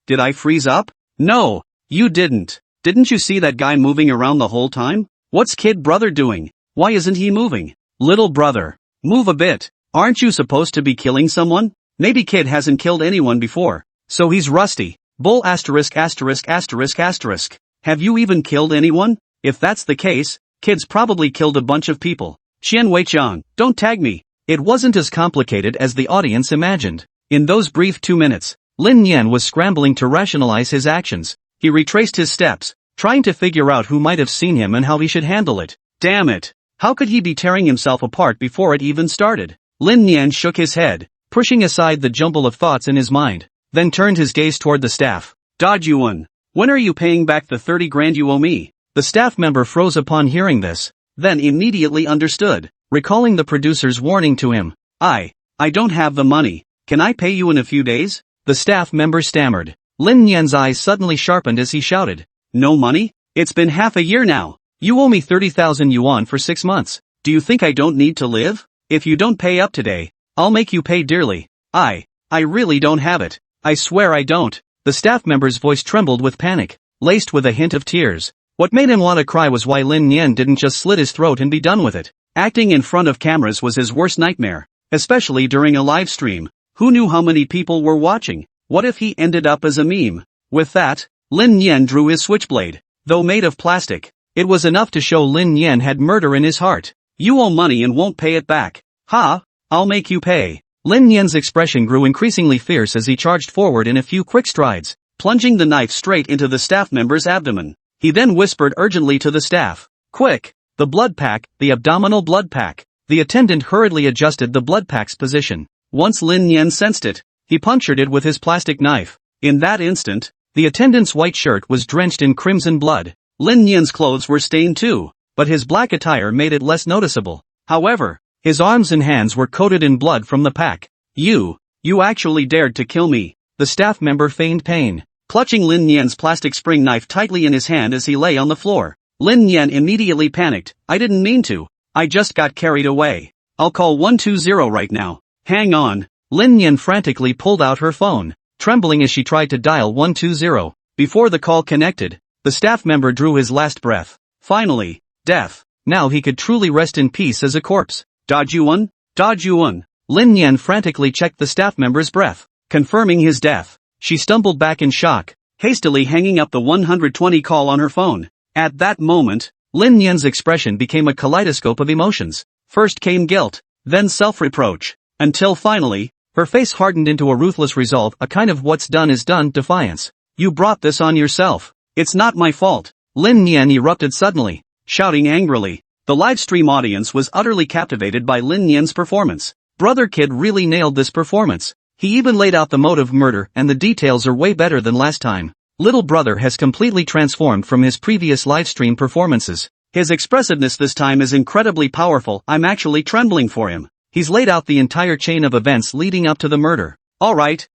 did I freeze up? No, you didn't. Didn't you see that guy moving around the whole time? What's kid brother doing? Why isn't he moving? Little brother, move a bit. Aren't you supposed to be killing someone? Maybe kid hasn't killed anyone before, so he's rusty. Bull ********. Have you even killed anyone? If that's the case, kid's probably killed a bunch of people. Xian Weiqiang, don't tag me. It wasn't as complicated as the audience imagined. In those brief 2 minutes, Lin Nian was scrambling to rationalize his actions. He retraced his steps, trying to figure out who might have seen him and how he should handle it. Damn it! How could he be tearing himself apart before it even started? Lin Nian shook his head, pushing aside the jumble of thoughts in his mind, then turned his gaze toward the staff. Yuan, when are you paying back the 30 grand you owe me? The staff member froze upon hearing this, then immediately understood, recalling the producer's warning to him. I don't have the money. Can I pay you in a few days? The staff member stammered. Lin Nian's eyes suddenly sharpened as he shouted. No money? It's been half a year now. You owe me 30,000 yuan for 6 months. Do you think I don't need to live? If you don't pay up today, I'll make you pay dearly. I really don't have it. I swear I don't. The staff member's voice trembled with panic, laced with a hint of tears. What made him want to cry was why Lin Nian didn't just slit his throat and be done with it. Acting in front of cameras was his worst nightmare, especially during a live stream. Who knew how many people were watching? What if he ended up as a meme? With that, Lin Nian drew his switchblade. Though made of plastic, it was enough to show Lin Nian had murder in his heart. You owe money and won't pay it back. Ha! I'll make you pay. Lin Nian's expression grew increasingly fierce as he charged forward in a few quick strides, plunging the knife straight into the staff member's abdomen. He then whispered urgently to the staff. Quick! The blood pack, the abdominal blood pack. The attendant hurriedly adjusted the blood pack's position. Once Lin Nian sensed it, he punctured it with his plastic knife. In that instant, The attendant's white shirt was drenched in crimson blood. Lin Nian's clothes were stained too, but his black attire made it less noticeable. However, his arms and hands were coated in blood from the pack. You actually dared to kill me. The staff member feigned pain, clutching Lin Nian's plastic spring knife tightly in his hand as he lay on the floor. Lin Nian immediately panicked. I didn't mean to. I just got carried away. I'll call 120 right now. Hang on. Lin Nian frantically pulled out her phone, trembling as she tried to dial 120. Before the call connected, the staff member drew his last breath. Finally, death. Now he could truly rest in peace as a corpse. Dajuan? Dajuan. Lin Nian frantically checked the staff member's breath, confirming his death. She stumbled back in shock, hastily hanging up the 120 call on her phone. At that moment, Lin Nian's expression became a kaleidoscope of emotions. First came guilt, then self-reproach, until finally, her face hardened into a ruthless resolve, a kind of what's done is done defiance. You brought this on yourself. It's not my fault. Lin Nian erupted suddenly, shouting angrily. The livestream audience was utterly captivated by Lin Nian's performance. Brother Kid really nailed this performance. He even laid out the motive murder, and the details are way better than last time. Little brother has completely transformed from his previous livestream performances. His expressiveness this time is incredibly powerful. I'm actually trembling for him. He's laid out the entire chain of events leading up to the murder. Alright.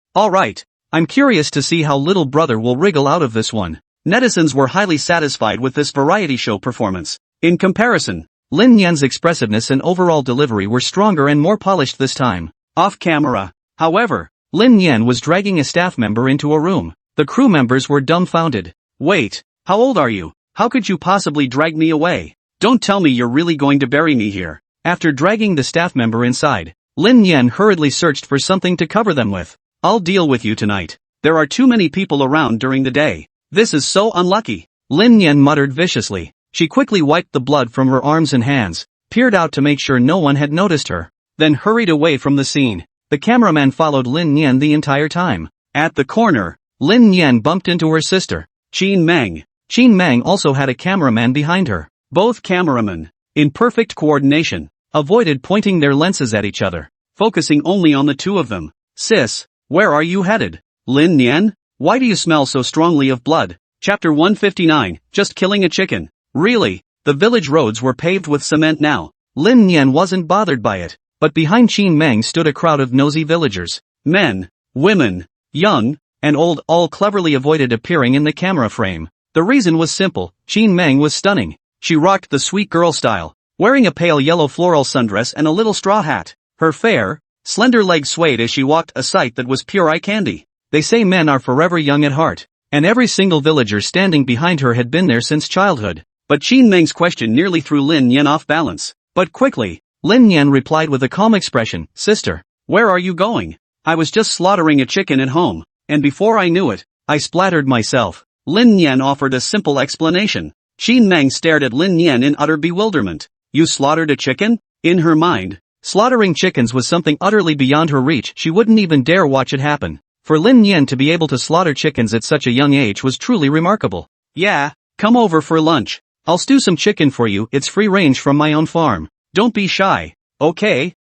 I'm curious to see how little brother will wriggle out of this one. Netizens were highly satisfied with this variety show performance. In comparison, Lin Nian's expressiveness and overall delivery were stronger and more polished this time. Off camera, however, Lin Nian was dragging a staff member into a room. The crew members were dumbfounded. Wait, how old are you? How could you possibly drag me away? Don't tell me you're really going to bury me here. After dragging the staff member inside, Lin Nian hurriedly searched for something to cover them with. I'll deal with you tonight. There are too many people around during the day. This is so unlucky. Lin Nian muttered viciously. She quickly wiped the blood from her arms and hands, peered out to make sure no one had noticed her, then hurried away from the scene. The cameraman followed Lin Nian the entire time. At the corner, Lin Nian bumped into her sister, Qin Meng. Qin Meng also had a cameraman behind her. Both cameramen, in perfect coordination, avoided pointing their lenses at each other, focusing only on the two of them. Sis, where are you headed? Lin Nian? Why do you smell so strongly of blood? Chapter 159, Just Killing a Chicken. Really, the village roads were paved with cement now. Lin Nian wasn't bothered by it, but behind Qin Meng stood a crowd of nosy villagers. Men, women, young, and old all cleverly avoided appearing in the camera frame. The reason was simple, Qin Meng was stunning. She rocked the sweet girl style, wearing a pale yellow floral sundress and a little straw hat. Her fair, slender legs swayed as she walked, a sight that was pure eye candy. They say men are forever young at heart, and every single villager standing behind her had been there since childhood. But Qin Meng's question nearly threw Lin Nian off balance. But quickly, Lin Nian replied with a calm expression, Sister, where are you going? I was just slaughtering a chicken at home, and before I knew it, I splattered myself. Lin Nian offered a simple explanation. Qin Meng stared at Lin Nian in utter bewilderment. You slaughtered a chicken? In her mind, slaughtering chickens was something utterly beyond her reach. She wouldn't even dare watch it happen. For Lin Nian to be able to slaughter chickens at such a young age was truly remarkable. Yeah, come over for lunch. I'll stew some chicken for you, it's free range from my own farm. Don't be shy. Okay,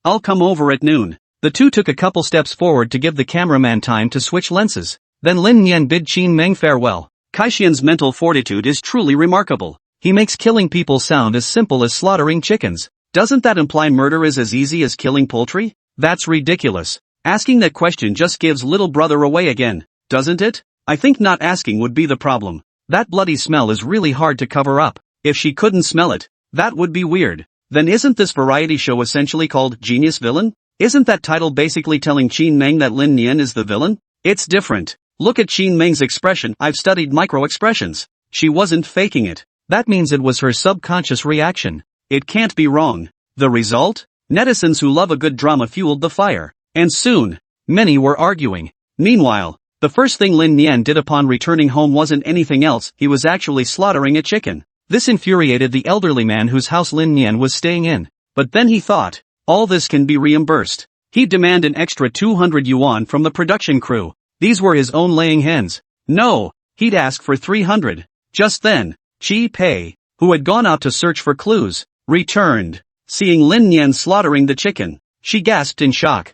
I'll come over at noon. The two took a couple steps forward to give the cameraman time to switch lenses. Then Lin Nian bid Qin Meng farewell. Kaishian's mental fortitude is truly remarkable. He makes killing people sound as simple as slaughtering chickens. Doesn't that imply murder is as easy as killing poultry? That's ridiculous. Asking that question just gives little brother away again, doesn't it? I think not asking would be the problem. That bloody smell is really hard to cover up. If she couldn't smell it, that would be weird. Then isn't this variety show essentially called Genius Villain? Isn't that title basically telling Qin Meng that Lin Nian is the villain? It's different. Look at Qin Meng's expression. I've studied micro-expressions. She wasn't faking it. That means it was her subconscious reaction. It can't be wrong. The result? Netizens who love a good drama fueled the fire. And soon, many were arguing. Meanwhile, the first thing Lin Nian did upon returning home wasn't anything else, he was actually slaughtering a chicken. This infuriated the elderly man whose house Lin Nian was staying in. But then he thought, all this can be reimbursed. He'd demand an extra 200 yuan from the production crew. These were his own laying hens. No, he'd ask for 300. Just then, Chi Pei, who had gone out to search for clues, returned. Seeing Lin Nian slaughtering the chicken, she gasped in shock.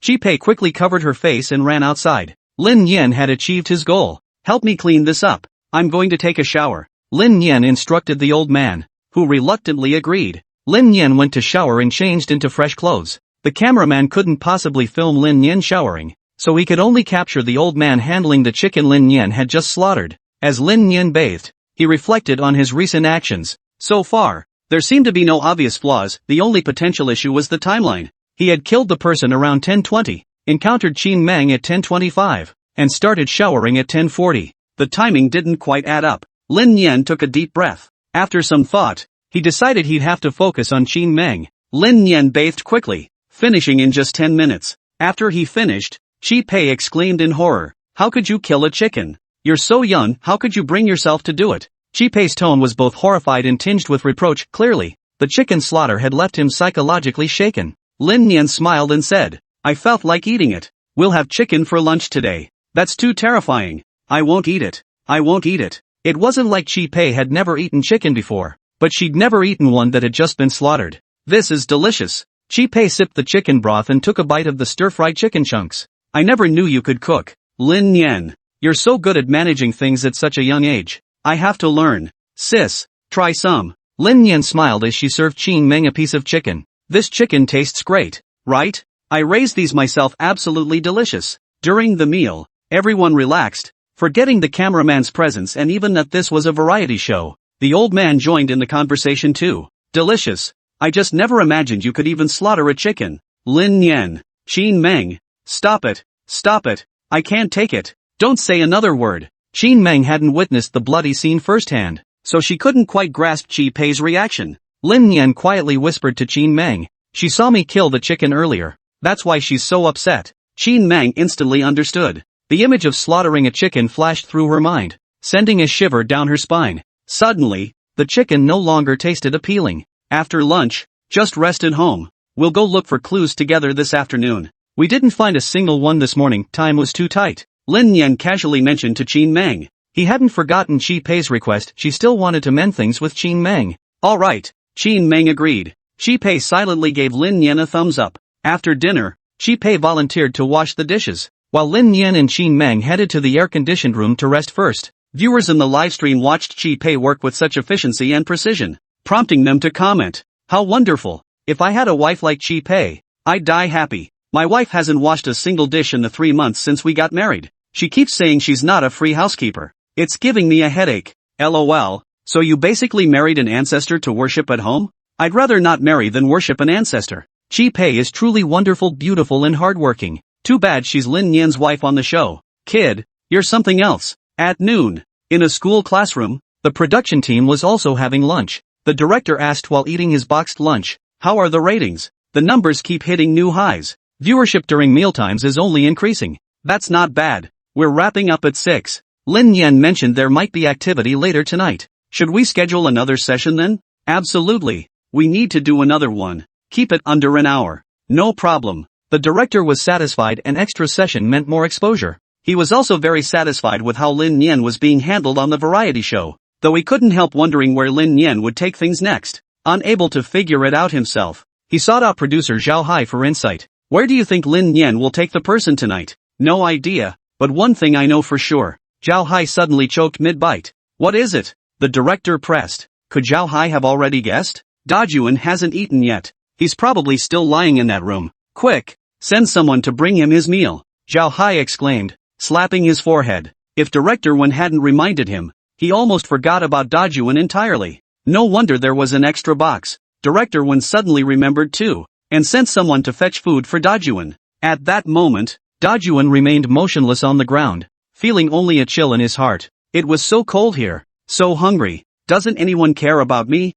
Pei quickly covered her face and ran outside. Lin Nian had achieved his goal. Help me clean this up. I'm going to take a shower. Lin Nian instructed the old man, who reluctantly agreed. Lin Nian went to shower and changed into fresh clothes. The cameraman couldn't possibly film Lin Nian showering, so he could only capture the old man handling the chicken Lin Nian had just slaughtered. As Lin Nian bathed, he reflected on his recent actions. So far, there seemed to be no obvious flaws. The only potential issue was the timeline. He had killed the person around 10:20, encountered Qin Meng at 10:25, and started showering at 10:40. The timing didn't quite add up. Lin Nian took a deep breath. After some thought, he decided he'd have to focus on Qin Meng. Lin Nian bathed quickly, finishing in just 10 minutes. After he finished, Pei exclaimed in horror, "How could you kill a chicken? You're so young, how could you bring yourself to do it?" Pei's tone was both horrified and tinged with reproach. Clearly, the chicken slaughter had left him psychologically shaken. Lin Nian smiled and said, "I felt like eating it. We'll have chicken for lunch today." "That's too terrifying. I won't eat it. I won't eat it." It wasn't like Pei had never eaten chicken before, but she'd never eaten one that had just been slaughtered. "This is delicious." Pei sipped the chicken broth and took a bite of the stir-fried chicken chunks. "I never knew you could cook. Lin Nian, you're so good at managing things at such a young age. I have to learn. Sis, try some." Lin Nian smiled as she served Qin Meng a piece of chicken. "This chicken tastes great, right? I raised these myself, absolutely delicious." During the meal, everyone relaxed, forgetting the cameraman's presence and even that this was a variety show. The old man joined in the conversation too. "Delicious. I just never imagined you could even slaughter a chicken." "Lin Nian, Qin Meng, stop it, stop it. I can't take it. Don't say another word." Qin Meng hadn't witnessed the bloody scene firsthand, so she couldn't quite grasp Pei's reaction. Lin Nian quietly whispered to Qin Meng, "She saw me kill the chicken earlier. That's why she's so upset." Qin Meng instantly understood. The image of slaughtering a chicken flashed through her mind, sending a shiver down her spine. Suddenly, the chicken no longer tasted appealing. "After lunch, just rest at home. We'll go look for clues together this afternoon. We didn't find a single one this morning, time was too tight." Lin Nian casually mentioned to Qin Meng. He hadn't forgotten Pei's request, she still wanted to mend things with Qin Meng. "All right," Qin Meng agreed. Pei silently gave Lin Nian a thumbs up. After dinner, Pei volunteered to wash the dishes, while Lin Nian and Qin Meng headed to the air-conditioned room to rest first. Viewers in the livestream watched Pei work with such efficiency and precision, prompting them to comment, "How wonderful. If I had a wife like Pei, I'd die happy. My wife hasn't washed a single dish in the 3 months since we got married. She keeps saying she's not a free housekeeper. It's giving me a headache." LOL, so you basically married an ancestor to worship at home? I'd rather not marry than worship an ancestor. Pei is truly wonderful, beautiful and hardworking. Too bad she's Lin Nian's wife on the show. Kid, you're something else. At noon, in a school classroom, the production team was also having lunch. The director asked while eating his boxed lunch, "How are the ratings?" "The numbers keep hitting new highs. Viewership during mealtimes is only increasing." "That's not bad. We're wrapping up at 6. Lin Nian mentioned there might be activity later tonight. Should we schedule another session then?" "Absolutely. We need to do another one. Keep it under an hour." "No problem." The director was satisfied. An extra session meant more exposure. He was also very satisfied with how Lin Nian was being handled on the variety show, though he couldn't help wondering where Lin Nian would take things next. Unable to figure it out himself, he sought out producer Zhao Hai for insight. "Where do you think Lin Nian will take the person tonight?" "No idea, but one thing I know for sure." Zhao Hai suddenly choked mid-bite. "What is it?" the director pressed. Could Zhao Hai have already guessed? Dajuan hasn't eaten yet. He's probably still lying in that room. "Quick, send someone to bring him his meal," Zhao Hai exclaimed, slapping his forehead. If Director Wen hadn't reminded him, he almost forgot about Dajuan entirely. No wonder there was an extra box. Director Wen suddenly remembered too, and sent someone to fetch food for Dajuan. At that moment, Dajuan remained motionless on the ground, feeling only a chill in his heart. It was so cold here, so hungry. Doesn't anyone care about me?